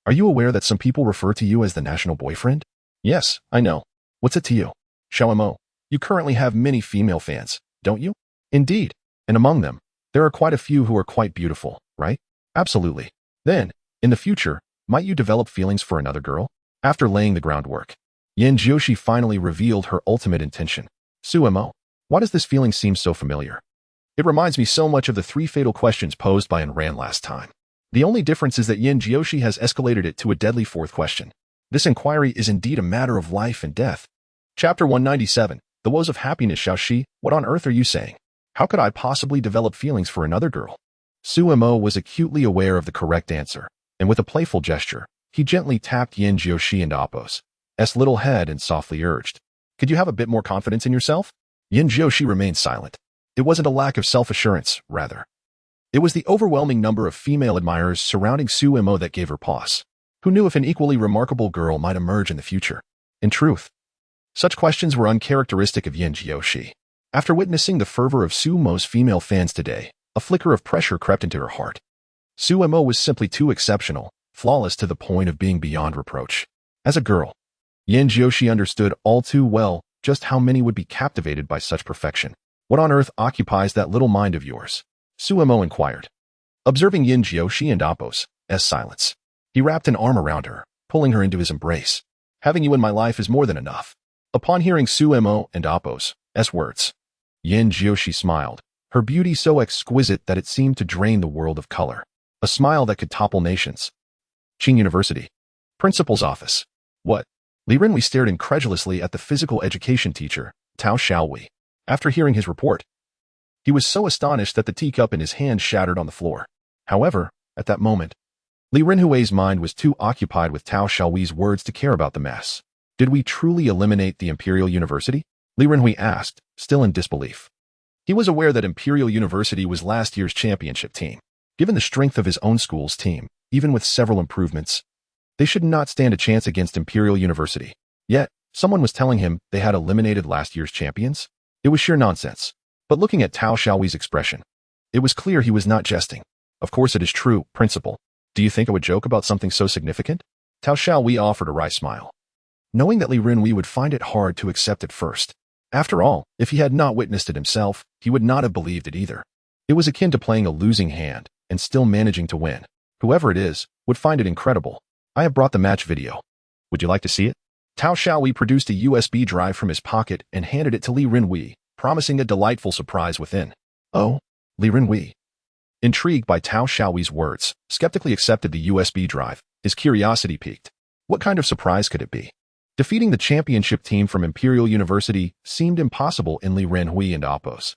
are you aware that some people refer to you as the national boyfriend? Yes, I know. What's it to you? Xiao Mo, you currently have many female fans, don't you? Indeed, and among them, there are quite a few who are quite beautiful, right? Absolutely. Then, in the future, might you develop feelings for another girl? After laying the groundwork, Yan Jiushi finally revealed her ultimate intention. Sumo, why does this feeling seem so familiar? It reminds me so much of the 3 fatal questions posed by Ran last time. The only difference is that Yan Jiushi has escalated it to a deadly 4th question. This inquiry is indeed a matter of life and death. Chapter 197, The Woes of Happiness. Xiaoxi, what on earth are you saying? How could I possibly develop feelings for another girl? Sumo was acutely aware of the correct answer, and with a playful gesture, he gently tapped Yan Jiushi and Appo's little head and softly urged, "Could you have a bit more confidence in yourself?" Yan Jiushi remained silent. It wasn't a lack of self-assurance, rather. It was the overwhelming number of female admirers surrounding Sumo that gave her pause. Who knew if an equally remarkable girl might emerge in the future? In truth, such questions were uncharacteristic of Yan Jiushi. After witnessing the fervor of Sumo's female fans today, a flicker of pressure crept into her heart. Sumo was simply too exceptional, flawless to the point of being beyond reproach. As a girl, Yan Jiushi understood all too well just how many would be captivated by such perfection. What on earth occupies that little mind of yours? Sumo inquired. Observing Yan Jiushi and Appo's silence, he wrapped an arm around her, pulling her into his embrace. Having you in my life is more than enough. Upon hearing Sumo and Appo's words, Yan Jiushi smiled, her beauty so exquisite that it seemed to drain the world of color. A smile that could topple nations. Qing University. Principal's office. What? Li Renhui stared incredulously at the physical education teacher, Tao Xiaowei. After hearing his report, he was so astonished that the teacup in his hand shattered on the floor. However, at that moment, Li Renhui's mind was too occupied with Tao Xiaowei's words to care about the mess. Did we truly eliminate the Imperial University? Li Renhui asked, still in disbelief. He was aware that Imperial University was last year's championship team. Given the strength of his own school's team, even with several improvements, they should not stand a chance against Imperial University. Yet, someone was telling him they had eliminated last year's champions? It was sheer nonsense. But looking at Tao Xiaowei's expression, it was clear he was not jesting. Of course it is true, Principal. Do you think I would joke about something so significant? Tao Xiaowei offered a wry smile, knowing that Li Renhui would find it hard to accept at first. After all, if he had not witnessed it himself, he would not have believed it either. It was akin to playing a losing hand and still managing to win. Whoever it is would find it incredible. I have brought the match video. Would you like to see it? Tao Xiaowei produced a USB drive from his pocket and handed it to Li Renhui, promising a delightful surprise within. Oh, Li Renhui, intrigued by Tao Xiaowei's words, skeptically accepted the USB drive. His curiosity piqued. What kind of surprise could it be? Defeating the championship team from Imperial University seemed impossible in Li Renhui and Appo's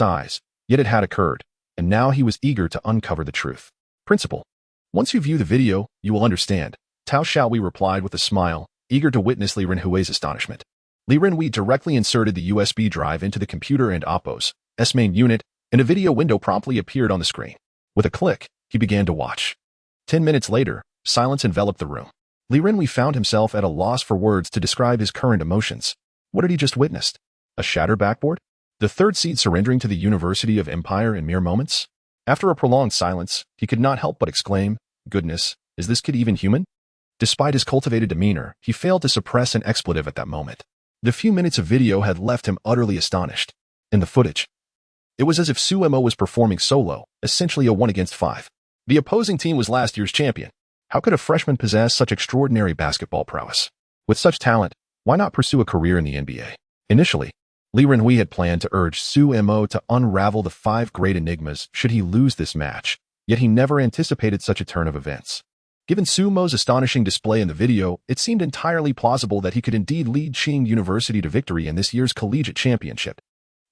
eyes, yet it had occurred, and now he was eager to uncover the truth. Principal, once you view the video, you will understand, Tao Xiaowei replied with a smile, eager to witness Li Renhui's astonishment. Li Renhui directly inserted the USB drive into the computer and Appo's main unit, and a video window promptly appeared on the screen. With a click, he began to watch. 10 minutes later, silence enveloped the room. Li Renhui found himself at a loss for words to describe his current emotions. What had he just witnessed? A shattered backboard? The 3rd seed surrendering to the University of Empire in mere moments? After a prolonged silence, he could not help but exclaim, "Goodness, is this kid even human?" Despite his cultivated demeanor, he failed to suppress an expletive at that moment. The few minutes of video had left him utterly astonished. In the footage, it was as if Sumo was performing solo, essentially a 1-against-5. The opposing team was last year's champion. How could a freshman possess such extraordinary basketball prowess? With such talent, why not pursue a career in the NBA? Initially, Li Renhui had planned to urge Sumo to unravel the 5 great enigmas should he lose this match, yet he never anticipated such a turn of events. Given Sumo's astonishing display in the video, it seemed entirely plausible that he could indeed lead Qing University to victory in this year's collegiate championship.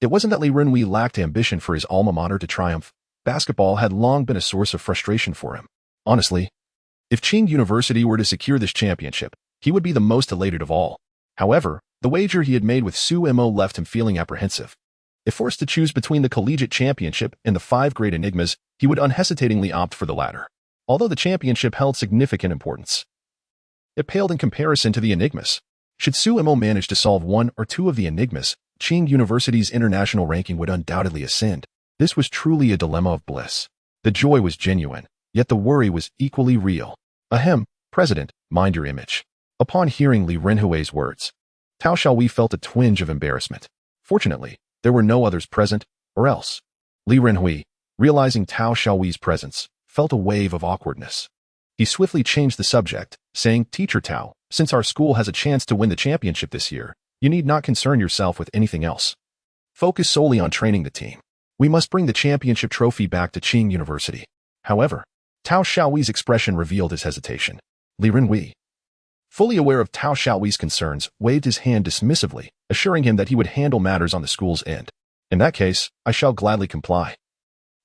It wasn't that Li Renhui lacked ambition for his alma mater to triumph. Basketball had long been a source of frustration for him. Honestly, if Qing University were to secure this championship, he would be the most elated of all. However, the wager he had made with Sumo left him feeling apprehensive. If forced to choose between the collegiate championship and the 5 great enigmas, he would unhesitatingly opt for the latter. Although the championship held significant importance, it paled in comparison to the enigmas. Should Sumo manage to solve 1 or 2 of the enigmas, Qing University's international ranking would undoubtedly ascend. This was truly a dilemma of bliss. The joy was genuine, yet the worry was equally real. Ahem, President, mind your image. Upon hearing Li Renhui's words, Tao Xiaowei felt a twinge of embarrassment. Fortunately, there were no others present, or else. Li Renhui, realizing Tao Xiaowei's presence, felt a wave of awkwardness. He swiftly changed the subject, saying, "Teacher Tao, Since our school has a chance to win the championship this year, you need not concern yourself with anything else. Focus solely on training the team. We must bring the championship trophy back to Qing University. However, Tao Xiaohui's expression revealed his hesitation. Li Renhui, fully aware of Tao Xiaohui's concerns, waved his hand dismissively, assuring him that he would handle matters on the school's end. In that case, I shall gladly comply.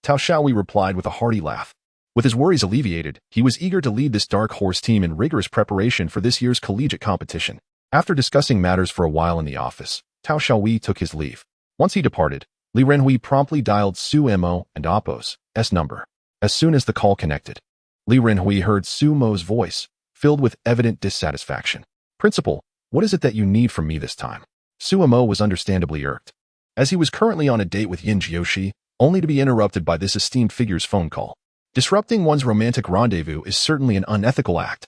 Tao Xiaohui replied with a hearty laugh. With his worries alleviated, he was eager to lead this dark horse team in rigorous preparation for this year's collegiate competition. After discussing matters for a while in the office, Tao Xiaohui took his leave. Once he departed, Li Renhui promptly dialed Su Mo and Oppo's number. As soon as the call connected, Li Renhui heard Su Mo's voice, filled with evident dissatisfaction. Principal, what is it that you need from me this time? Su Mo was understandably irked, as he was currently on a date with Yin Jiushi, only to be interrupted by this esteemed figure's phone call. Disrupting one's romantic rendezvous is certainly an unethical act.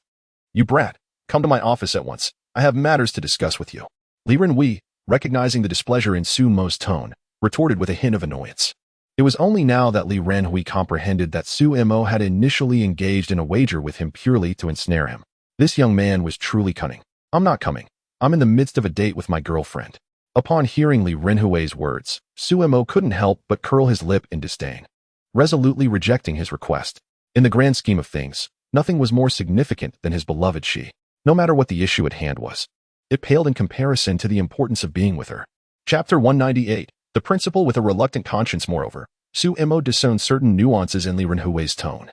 You brat, come to my office at once. I have matters to discuss with you. Li Renhui, recognizing the displeasure in Su Mo's tone, retorted with a hint of annoyance. It was only now that Li Renhui comprehended that Su Mo had initially engaged in a wager with him purely to ensnare him. This young man was truly cunning. I'm not coming. I'm in the midst of a date with my girlfriend. Upon hearing Li Renhui's words, Su Mo couldn't help but curl his lip in disdain, resolutely rejecting his request. In the grand scheme of things, nothing was more significant than his beloved she. No matter what the issue at hand was, it paled in comparison to the importance of being with her. Chapter 198. The principal with a reluctant conscience. Moreover, Su Mo discerned certain nuances in Li Renhui's tone,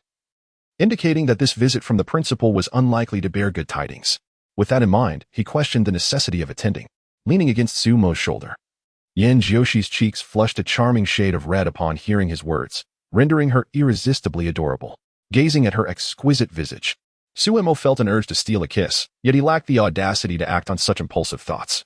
indicating that this visit from the principal was unlikely to bear good tidings. With that in mind, he questioned the necessity of attending, leaning against Su Mo's shoulder. Yin Jiushi's cheeks flushed a charming shade of red upon hearing his words, rendering her irresistibly adorable. Gazing at her exquisite visage, Su Mo felt an urge to steal a kiss, yet he lacked the audacity to act on such impulsive thoughts.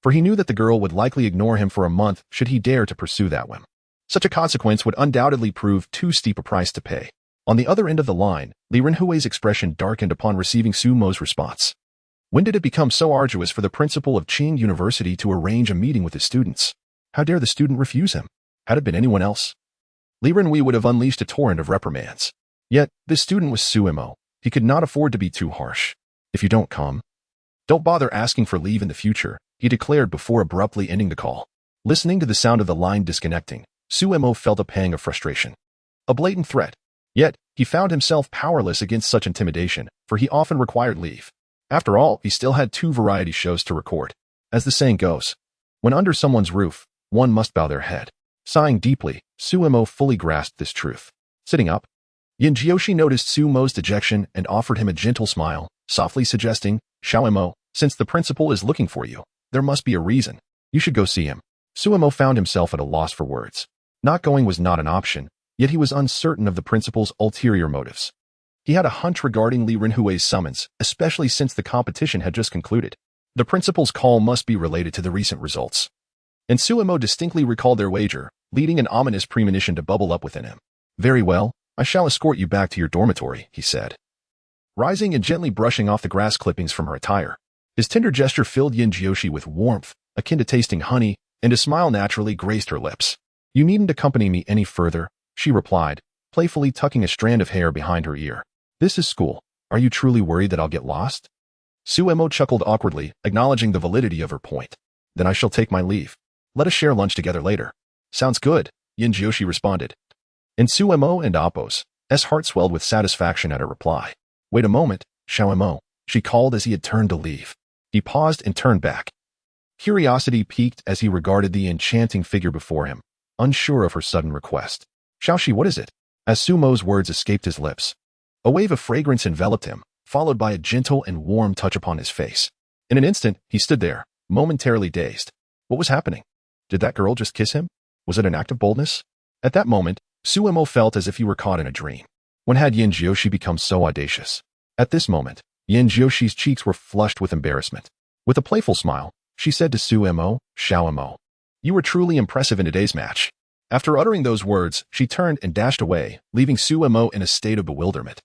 For he knew that the girl would likely ignore him for a month should he dare to pursue that whim. Such a consequence would undoubtedly prove too steep a price to pay. On the other end of the line, Li Renhui's expression darkened upon receiving Su Mo's response. When did it become so arduous for the principal of Qing University to arrange a meeting with his students? How dare the student refuse him? Had it been anyone else, Li Renhui would have unleashed a torrent of reprimands. Yet, this student was Su Mo. He could not afford to be too harsh. If you don't come, don't bother asking for leave in the future, he declared before abruptly ending the call. Listening to the sound of the line disconnecting, Su Mo felt a pang of frustration. A blatant threat. Yet, he found himself powerless against such intimidation, for he often required leave. After all, he still had 2 variety shows to record. As the saying goes, when under someone's roof, one must bow their head. Sighing deeply, Su Mo fully grasped this truth. Sitting up, Yin Jiushi noticed Su Mo's dejection and offered him a gentle smile, softly suggesting, Xiao Mo, since the principal is looking for you, there must be a reason. You should go see him. Su Mo found himself at a loss for words. Not going was not an option, yet he was uncertain of the principal's ulterior motives. He had a hunch regarding Li Renhui's summons, especially since the competition had just concluded. The principal's call must be related to the recent results. And Su Mo distinctly recalled their wager, leading an ominous premonition to bubble up within him. Very well, I shall escort you back to your dormitory, he said, rising and gently brushing off the grass clippings from her attire. His tender gesture filled Yin Jiushi with warmth, akin to tasting honey, and a smile naturally graced her lips. You needn't accompany me any further, she replied, playfully tucking a strand of hair behind her ear. This is school. Are you truly worried that I'll get lost? Su Mo chuckled awkwardly, acknowledging the validity of her point. Then I shall take my leave. Let us share lunch together later. Sounds good, Yin Jiushi responded. And Su Mo and Oppo's heart swelled with satisfaction at her reply. Wait a moment, Xiao Mo, she called as he had turned to leave. He paused and turned back. Curiosity piqued as he regarded the enchanting figure before him, unsure of her sudden request. Xiaoxi, what is it? As Su Mo's words escaped his lips, a wave of fragrance enveloped him, followed by a gentle and warm touch upon his face. In an instant, he stood there, momentarily dazed. What was happening? Did that girl just kiss him? Was it an act of boldness? At that moment, Su Mo felt as if he were caught in a dream. When had Yin Jiushi become so audacious? At this moment, Yin Jiushi's cheeks were flushed with embarrassment. With a playful smile, she said to Su Mo, Xiao Mo, you were truly impressive in today's match. After uttering those words, she turned and dashed away, leaving Su Mo in a state of bewilderment.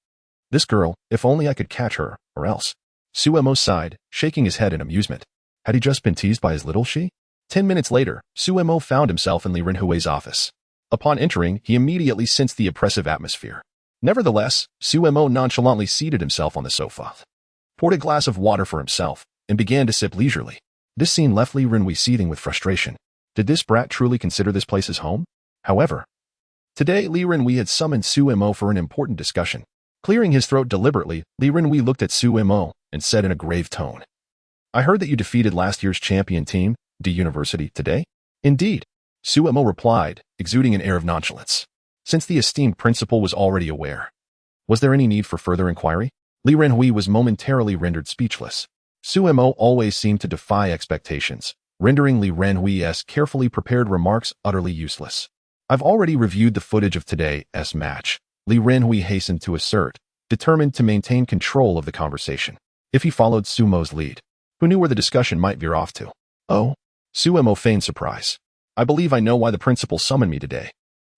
This girl, if only I could catch her, or else. Su Mo sighed, shaking his head in amusement. Had he just been teased by his little she? 10 minutes later, Su Mo found himself in Li Renhui's office. Upon entering, he immediately sensed the oppressive atmosphere. Nevertheless, Su Mo nonchalantly seated himself on the sofa. poured a glass of water for himself, and began to sip leisurely. This scene left Li Renhui seething with frustration. Did this brat truly consider this place his home? However, today Li Renhui had summoned Su Mo for an important discussion. Clearing his throat deliberately, Li Renhui looked at Su Mo and said in a grave tone, "I heard that you defeated last year's champion team, D University, today?" "Indeed," Su Mo replied, exuding an air of nonchalance. Since the esteemed principal was already aware, was there any need for further inquiry? Li Renhui was momentarily rendered speechless. Su Mo always seemed to defy expectations, rendering Li Renhui's carefully prepared remarks utterly useless. "I've already reviewed the footage of today's match," Li Renhui hastened to assert, determined to maintain control of the conversation. If he followed Su Mo's lead, who knew where the discussion might veer off to? "Oh?" Su Mo feigned surprise. "I believe I know why the principal summoned me today."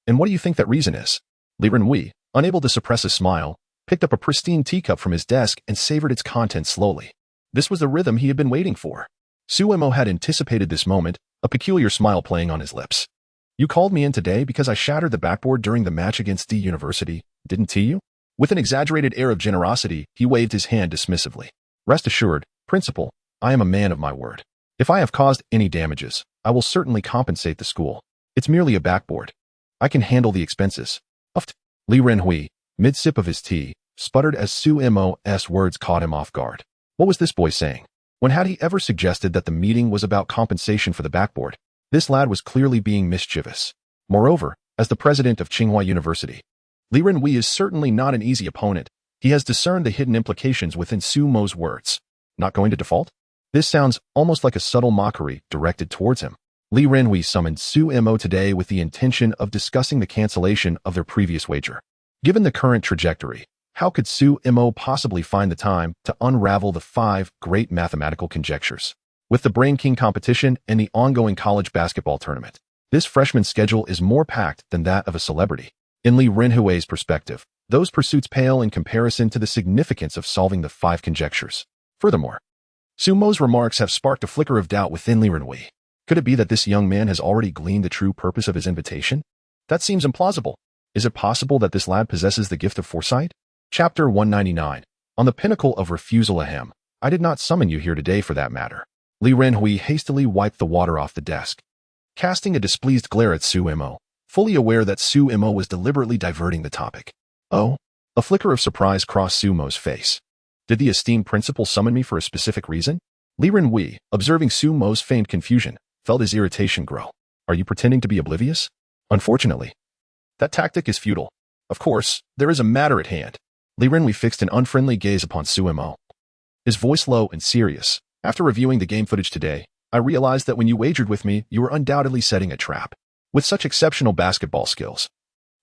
"And what do you think that reason is?" Li Renhui, unable to suppress a smile, picked up a pristine teacup from his desk and savored its contents slowly. This was the rhythm he had been waiting for. Su Mo had anticipated this moment, a peculiar smile playing on his lips. "You called me in today because I shattered the backboard during the match against D University, didn't you?" With an exaggerated air of generosity, he waved his hand dismissively. "Rest assured, Principal, I am a man of my word. If I have caused any damages, I will certainly compensate the school. It's merely a backboard. I can handle the expenses." Uft. Li Renhui, mid-sip of his tea, sputtered as Su Mo's words caught him off guard. What was this boy saying? When had he ever suggested that the meeting was about compensation for the backboard? This lad was clearly being mischievous. Moreover, as the president of Tsinghua University, Li Renhui is certainly not an easy opponent. He has discerned the hidden implications within Su Mo's words. Not going to default? This sounds almost like a subtle mockery directed towards him. Li Renhui summoned Su Mo today with the intention of discussing the cancellation of their previous wager. Given the current trajectory, how could Su Mo possibly find the time to unravel the 5 great mathematical conjectures? With the Brain King competition and the ongoing college basketball tournament, this freshman schedule is more packed than that of a celebrity. In Li Renhui's perspective, those pursuits pale in comparison to the significance of solving the 5 conjectures. Furthermore, Su Mo's remarks have sparked a flicker of doubt within Li Renhui. Could it be that this young man has already gleaned the true purpose of his invitation? That seems implausible. Is it possible that this lad possesses the gift of foresight? Chapter 199. On the pinnacle of refusal ahem. I did not summon you here today for that matter. Li Renhui hastily wiped the water off the desk, casting a displeased glare at Su Mo, fully aware that Su Mo was deliberately diverting the topic. "Oh?" A flicker of surprise crossed Su Mo's face. "Did the esteemed principal summon me for a specific reason?" Li Renhui, observing Su Mo's feigned confusion, felt his irritation grow. "Are you pretending to be oblivious?" "Unfortunately, that tactic is futile. Of course, there is a matter at hand." Li Renhui fixed an unfriendly gaze upon Su Mo, his voice low and serious. "After reviewing the game footage today, I realized that when you wagered with me, you were undoubtedly setting a trap. With such exceptional basketball skills,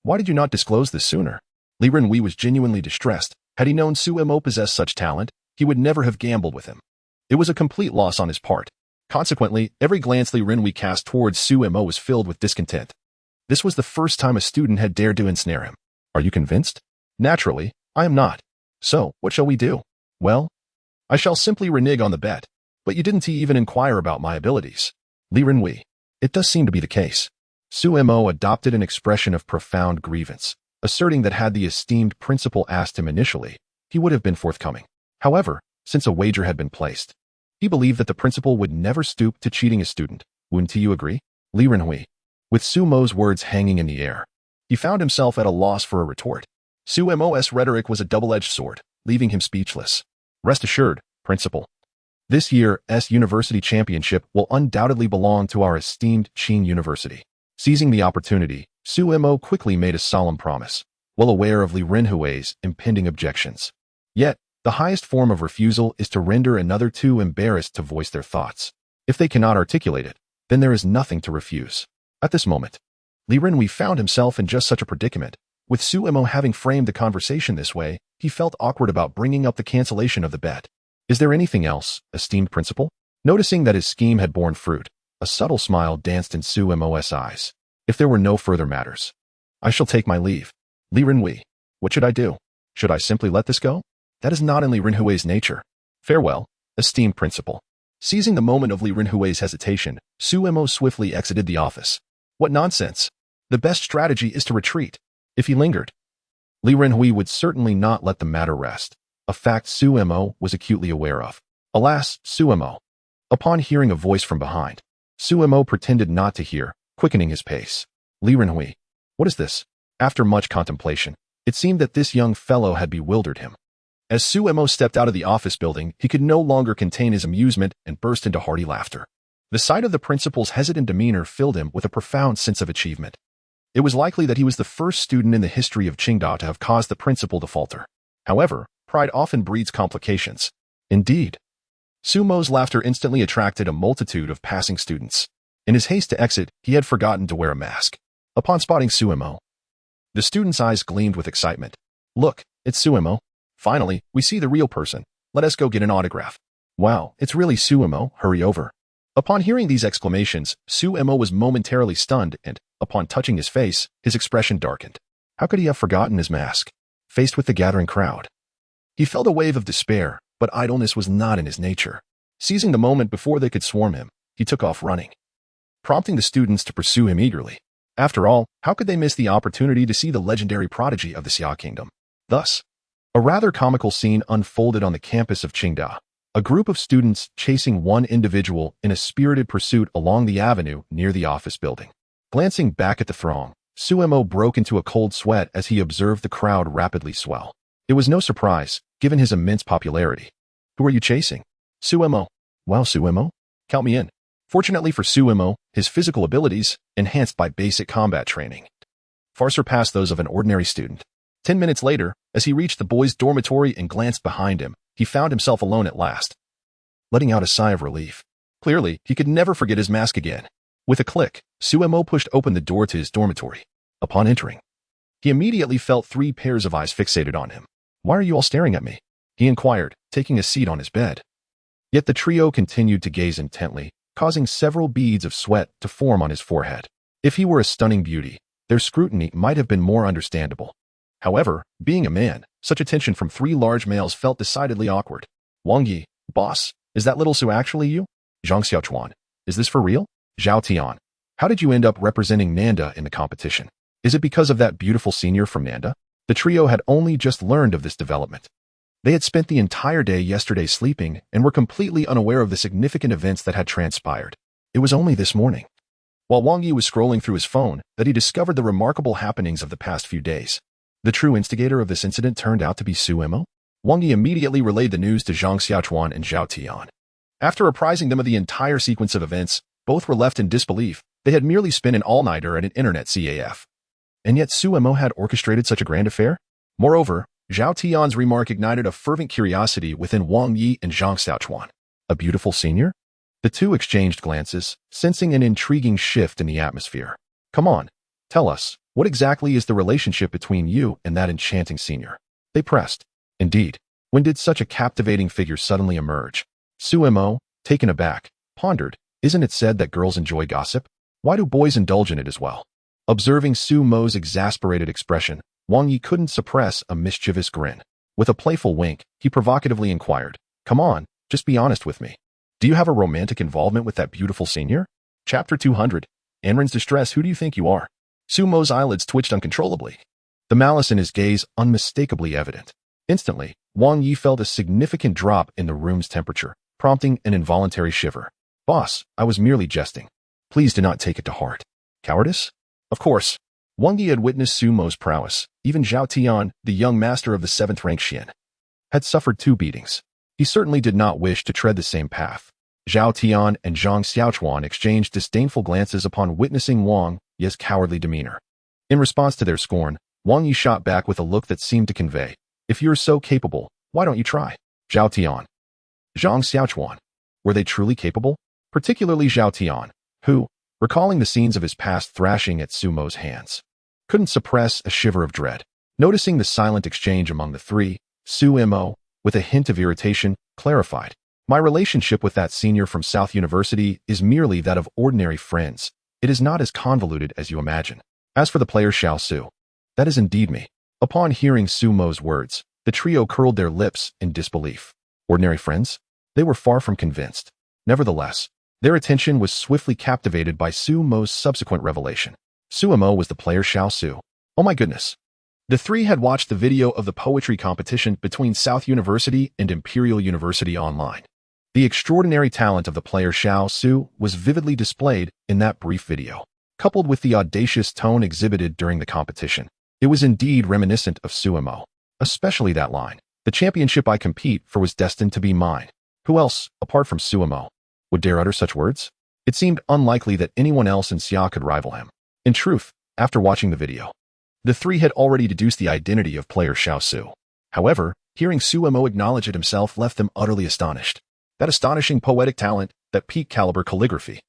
why did you not disclose this sooner?" Li Renhui was genuinely distressed. Had he known Su Mo possessed such talent, he would never have gambled with him. It was a complete loss on his part. Consequently, every glance Li Renhui cast towards Su Mo was filled with discontent. This was the first time a student had dared to ensnare him. "Are you convinced?" "Naturally, I am not. So, what shall we do?" "Well, I shall simply renege on the bet. But you didn't even inquire about my abilities." Li Renhui. "It does seem to be the case." Su Mo adopted an expression of profound grievance, asserting that had the esteemed principal asked him initially, he would have been forthcoming. However, since a wager had been placed, he believed that the principal would never stoop to cheating a student. Wouldn't you agree? Li Renhui. With Su Mo's words hanging in the air, he found himself at a loss for a retort. Su Mo's rhetoric was a double-edged sword, leaving him speechless. "Rest assured, Principal. This year's university championship will undoubtedly belong to our esteemed Qing University." Seizing the opportunity, Su Mo quickly made a solemn promise, well aware of Li Renhui's impending objections. Yet, the highest form of refusal is to render another too embarrassed to voice their thoughts. If they cannot articulate it, then there is nothing to refuse. At this moment, Li Renhui found himself in just such a predicament. With Su Mo having framed the conversation this way, he felt awkward about bringing up the cancellation of the bet. "Is there anything else, esteemed principal?" Noticing that his scheme had borne fruit, a subtle smile danced in Su Mo's eyes. "If there were no further matters, I shall take my leave." Li Renhui. "What should I do? Should I simply let this go?" "That is not in Li Renhui's nature." "Farewell, esteemed principal." Seizing the moment of Li Renhui's hesitation, Su Mo swiftly exited the office. What nonsense! The best strategy is to retreat. If he lingered, Li Renhui would certainly not let the matter rest. a fact Suemo was acutely aware of. Alas, Suemo. Upon hearing a voice from behind, Suemo pretended not to hear, quickening his pace. Li Renhui. What is this? After much contemplation, it seemed that this young fellow had bewildered him. As Suemo stepped out of the office building, he could no longer contain his amusement and burst into hearty laughter. The sight of the principal's hesitant demeanor filled him with a profound sense of achievement. It was likely that he was the first student in the history of Qingda to have caused the principal to falter. However, pride often breeds complications. Indeed. Sumo's laughter instantly attracted a multitude of passing students. In his haste to exit, he had forgotten to wear a mask. Upon spotting Suemo, the student's eyes gleamed with excitement. Look, it's Suemo. Finally, we see the real person. Let us go get an autograph. Wow, it's really Suemo, hurry over. Upon hearing these exclamations, Suemo was momentarily stunned and, upon touching his face, his expression darkened. How could he have forgotten his mask? Faced with the gathering crowd, he felt a wave of despair, but idleness was not in his nature. Seizing the moment before they could swarm him, he took off running, prompting the students to pursue him eagerly. After all, how could they miss the opportunity to see the legendary prodigy of the Xia Kingdom? Thus, a rather comical scene unfolded on the campus of Qingda. A group of students chasing one individual in a spirited pursuit along the avenue near the office building. Glancing back at the throng, Suemo broke into a cold sweat as he observed the crowd rapidly swell. It was no surprise, given his immense popularity. Who are you chasing? Suemo. Wow, Suemo? Count me in. Fortunately for Suemo, his physical abilities, enhanced by basic combat training, far surpassed those of an ordinary student. 10 minutes later, as he reached the boys' dormitory and glanced behind him, he found himself alone at last. Letting out a sigh of relief. Clearly, he could never forget his mask again. With a click, Suemo pushed open the door to his dormitory. Upon entering, he immediately felt 3 pairs of eyes fixated on him. Why are you all staring at me? He inquired, taking a seat on his bed. Yet the trio continued to gaze intently, causing several beads of sweat to form on his forehead. If he were a stunning beauty, their scrutiny might have been more understandable. However, being a man, such attention from 3 large males felt decidedly awkward. Wang Yi, boss, is that little Su actually you? Zhang Xiaochuan, is this for real? Zhao Tian, how did you end up representing Nanda in the competition? Is it because of that beautiful senior from Nanda? The trio had only just learned of this development. They had spent the entire day yesterday sleeping and were completely unaware of the significant events that had transpired. It was only this morning, while Wang Yi was scrolling through his phone, that he discovered the remarkable happenings of the past few days. The true instigator of this incident turned out to be Suemo. Wang Yi immediately relayed the news to Zhang Xiaochuan and Zhao Tian. After apprising them of the entire sequence of events, both were left in disbelief. They had merely spent an all-nighter at an internet CAF. And yet Suemo had orchestrated such a grand affair? Moreover, Zhao Tian's remark ignited a fervent curiosity within Wang Yi and Zhang Xiaochuan. A beautiful senior? The two exchanged glances, sensing an intriguing shift in the atmosphere. Come on, tell us, what exactly is the relationship between you and that enchanting senior? They pressed. Indeed, when did such a captivating figure suddenly emerge? Suemo, taken aback, pondered, isn't it said that girls enjoy gossip? Why do boys indulge in it as well? Observing Sumo's exasperated expression, Wang Yi couldn't suppress a mischievous grin. With a playful wink, he provocatively inquired, come on, just be honest with me. Do you have a romantic involvement with that beautiful senior? Chapter 200. Anren's distress. Who do you think you are? Sumo's eyelids twitched uncontrollably, the malice in his gaze unmistakably evident. Instantly, Wang Yi felt a significant drop in the room's temperature, prompting an involuntary shiver. Boss, I was merely jesting. Please do not take it to heart. Cowardice? Of course. Wang Yi had witnessed Sumo's prowess. Even Zhao Tian, the young master of the 7th rank Xian, had suffered 2 beatings. He certainly did not wish to tread the same path. Zhao Tian and Zhang Xiaochuan exchanged disdainful glances upon witnessing Wang Yi's cowardly demeanor. In response to their scorn, Wang Yi shot back with a look that seemed to convey, if you're so capable, why don't you try? Zhao Tian, Zhang Xiaochuan, were they truly capable? Particularly Zhao Tian, who, recalling the scenes of his past thrashing at Sumo's hands, couldn't suppress a shiver of dread. Noticing the silent exchange among the 3, Suemo, with a hint of irritation, clarified, my relationship with that senior from South University is merely that of ordinary friends. It is not as convoluted as you imagine. As for the player Xiao Su, that is indeed me. Upon hearing Sumo's words, the trio curled their lips in disbelief. Ordinary friends? They were far from convinced. Nevertheless, their attention was swiftly captivated by Sumo's subsequent revelation. Suemo was the player Xiao Su. Oh my goodness. The three had watched the video of the poetry competition between South University and Imperial University online. The extraordinary talent of the player Xiao Su was vividly displayed in that brief video, coupled with the audacious tone exhibited during the competition. It was indeed reminiscent of Suemo, especially that line, "The championship I compete for was destined to be mine." Who else, apart from Suemo, would dare utter such words? It seemed unlikely that anyone else in Xia could rival him. In truth, after watching the video, the three had already deduced the identity of player Xiao Su. However, hearing Suemo acknowledge it himself left them utterly astonished. That astonishing poetic talent, that peak-caliber calligraphy,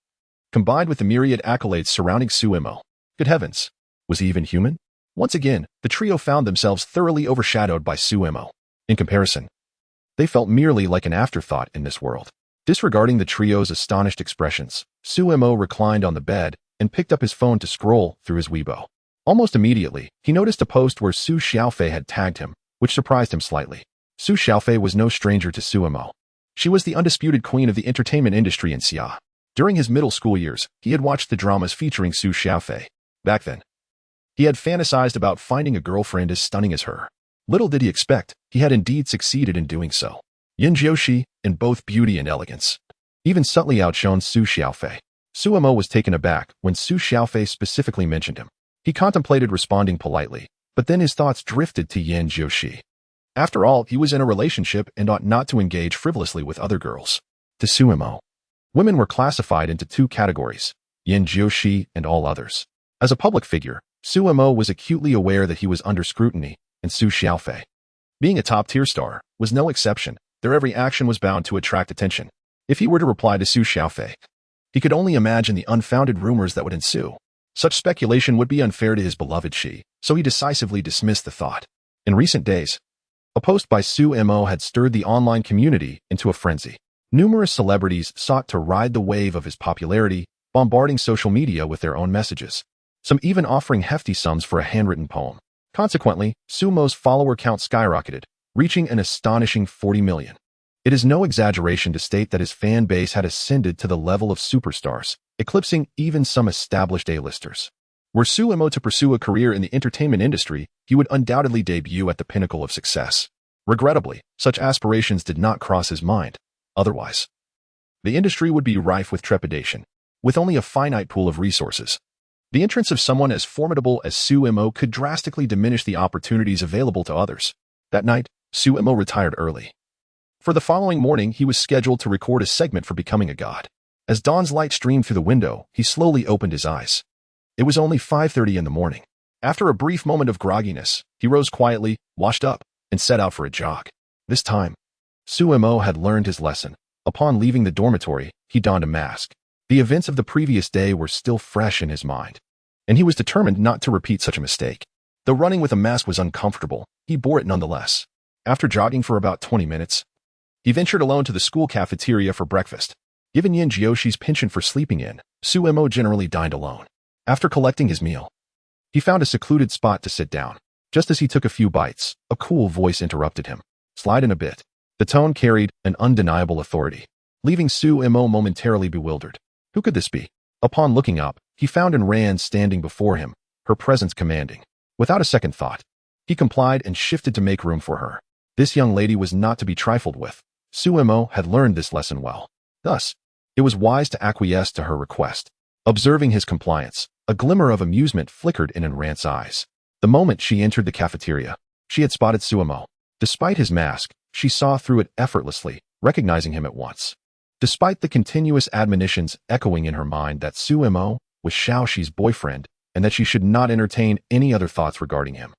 combined with the myriad accolades surrounding Suemo. Good heavens, was he even human? Once again, the trio found themselves thoroughly overshadowed by Suemo. In comparison, they felt merely like an afterthought in this world. Disregarding the trio's astonished expressions, Suemo reclined on the bed and picked up his phone to scroll through his Weibo. Almost immediately, he noticed a post where Su Xiaofei had tagged him, which surprised him slightly. Su Xiaofei was no stranger to Suemo. She was the undisputed queen of the entertainment industry in Xia. During his middle school years, he had watched the dramas featuring Su Xiaofei. Back then, he had fantasized about finding a girlfriend as stunning as her. Little did he expect, he had indeed succeeded in doing so. Yin Jiushi, in both beauty and elegance, even subtly outshone Su Xiaofei. Suemo was taken aback when Su Xiaofei specifically mentioned him. He contemplated responding politely, but then his thoughts drifted to Yin Jiushi. After all, he was in a relationship and ought not to engage frivolously with other girls. To Suemo, women were classified into two categories, Yin Jiushi and all others. As a public figure, Suemo was acutely aware that he was under scrutiny, and Su Xiaofei, being a top-tier star, was no exception. Their every action was bound to attract attention. If he were to reply to Su Xiaofei, he could only imagine the unfounded rumors that would ensue. Such speculation would be unfair to his beloved Shi, so he decisively dismissed the thought. In recent days, a post by Suemo had stirred the online community into a frenzy. Numerous celebrities sought to ride the wave of his popularity, bombarding social media with their own messages, some even offering hefty sums for a handwritten poem. Consequently, Sumo's follower count skyrocketed, reaching an astonishing 40 million. It is no exaggeration to state that his fan base had ascended to the level of superstars, eclipsing even some established A-listers. Were Suemo to pursue a career in the entertainment industry, he would undoubtedly debut at the pinnacle of success. Regrettably, such aspirations did not cross his mind. Otherwise, the industry would be rife with trepidation. With only a finite pool of resources, the entrance of someone as formidable as Suemo could drastically diminish the opportunities available to others. That night, Suemo retired early. For the following morning, he was scheduled to record a segment for Becoming a God. As dawn's light streamed through the window, he slowly opened his eyes. It was only 5:30 in the morning. After a brief moment of grogginess, he rose quietly, washed up, and set out for a jog. This time, Suemo had learned his lesson. Upon leaving the dormitory, he donned a mask. The events of the previous day were still fresh in his mind, and he was determined not to repeat such a mistake. Though running with a mask was uncomfortable, he bore it nonetheless. After jogging for about 20 minutes, he ventured alone to the school cafeteria for breakfast. Given Yin Jioshi's penchant for sleeping in, Suemo generally dined alone. After collecting his meal, he found a secluded spot to sit down. Just as he took a few bites, a cool voice interrupted him. "Slide in a bit." The tone carried an undeniable authority, leaving Suemo momentarily bewildered. Who could this be? Upon looking up, he found Ran standing before him, her presence commanding. Without a second thought, he complied and shifted to make room for her. This young lady was not to be trifled with. Suemo had learned this lesson well. Thus, it was wise to acquiesce to her request. Observing his compliance, a glimmer of amusement flickered in Ran's eyes. The moment she entered the cafeteria, she had spotted Suemo. Despite his mask, she saw through it effortlessly, recognizing him at once. Despite the continuous admonitions echoing in her mind that Suemo was Xiaoxi's boyfriend and that she should not entertain any other thoughts regarding him,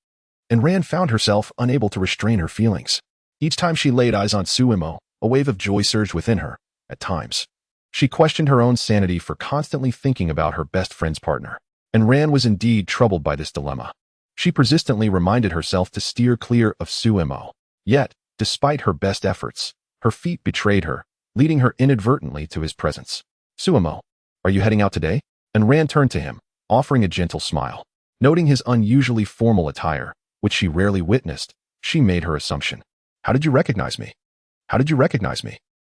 Ran found herself unable to restrain her feelings. Each time she laid eyes on Suemo, a wave of joy surged within her. At times, she questioned her own sanity for constantly thinking about her best friend's partner. Ran was indeed troubled by this dilemma. She persistently reminded herself to steer clear of Suemo. Yet, despite her best efforts, her feet betrayed her, leading her inadvertently to his presence. "Suemo, are you heading out today?" Ran turned to him, offering a gentle smile. Noting his unusually formal attire, which she rarely witnessed, she made her assumption. "How did you recognize me?" "How did you recognize me?"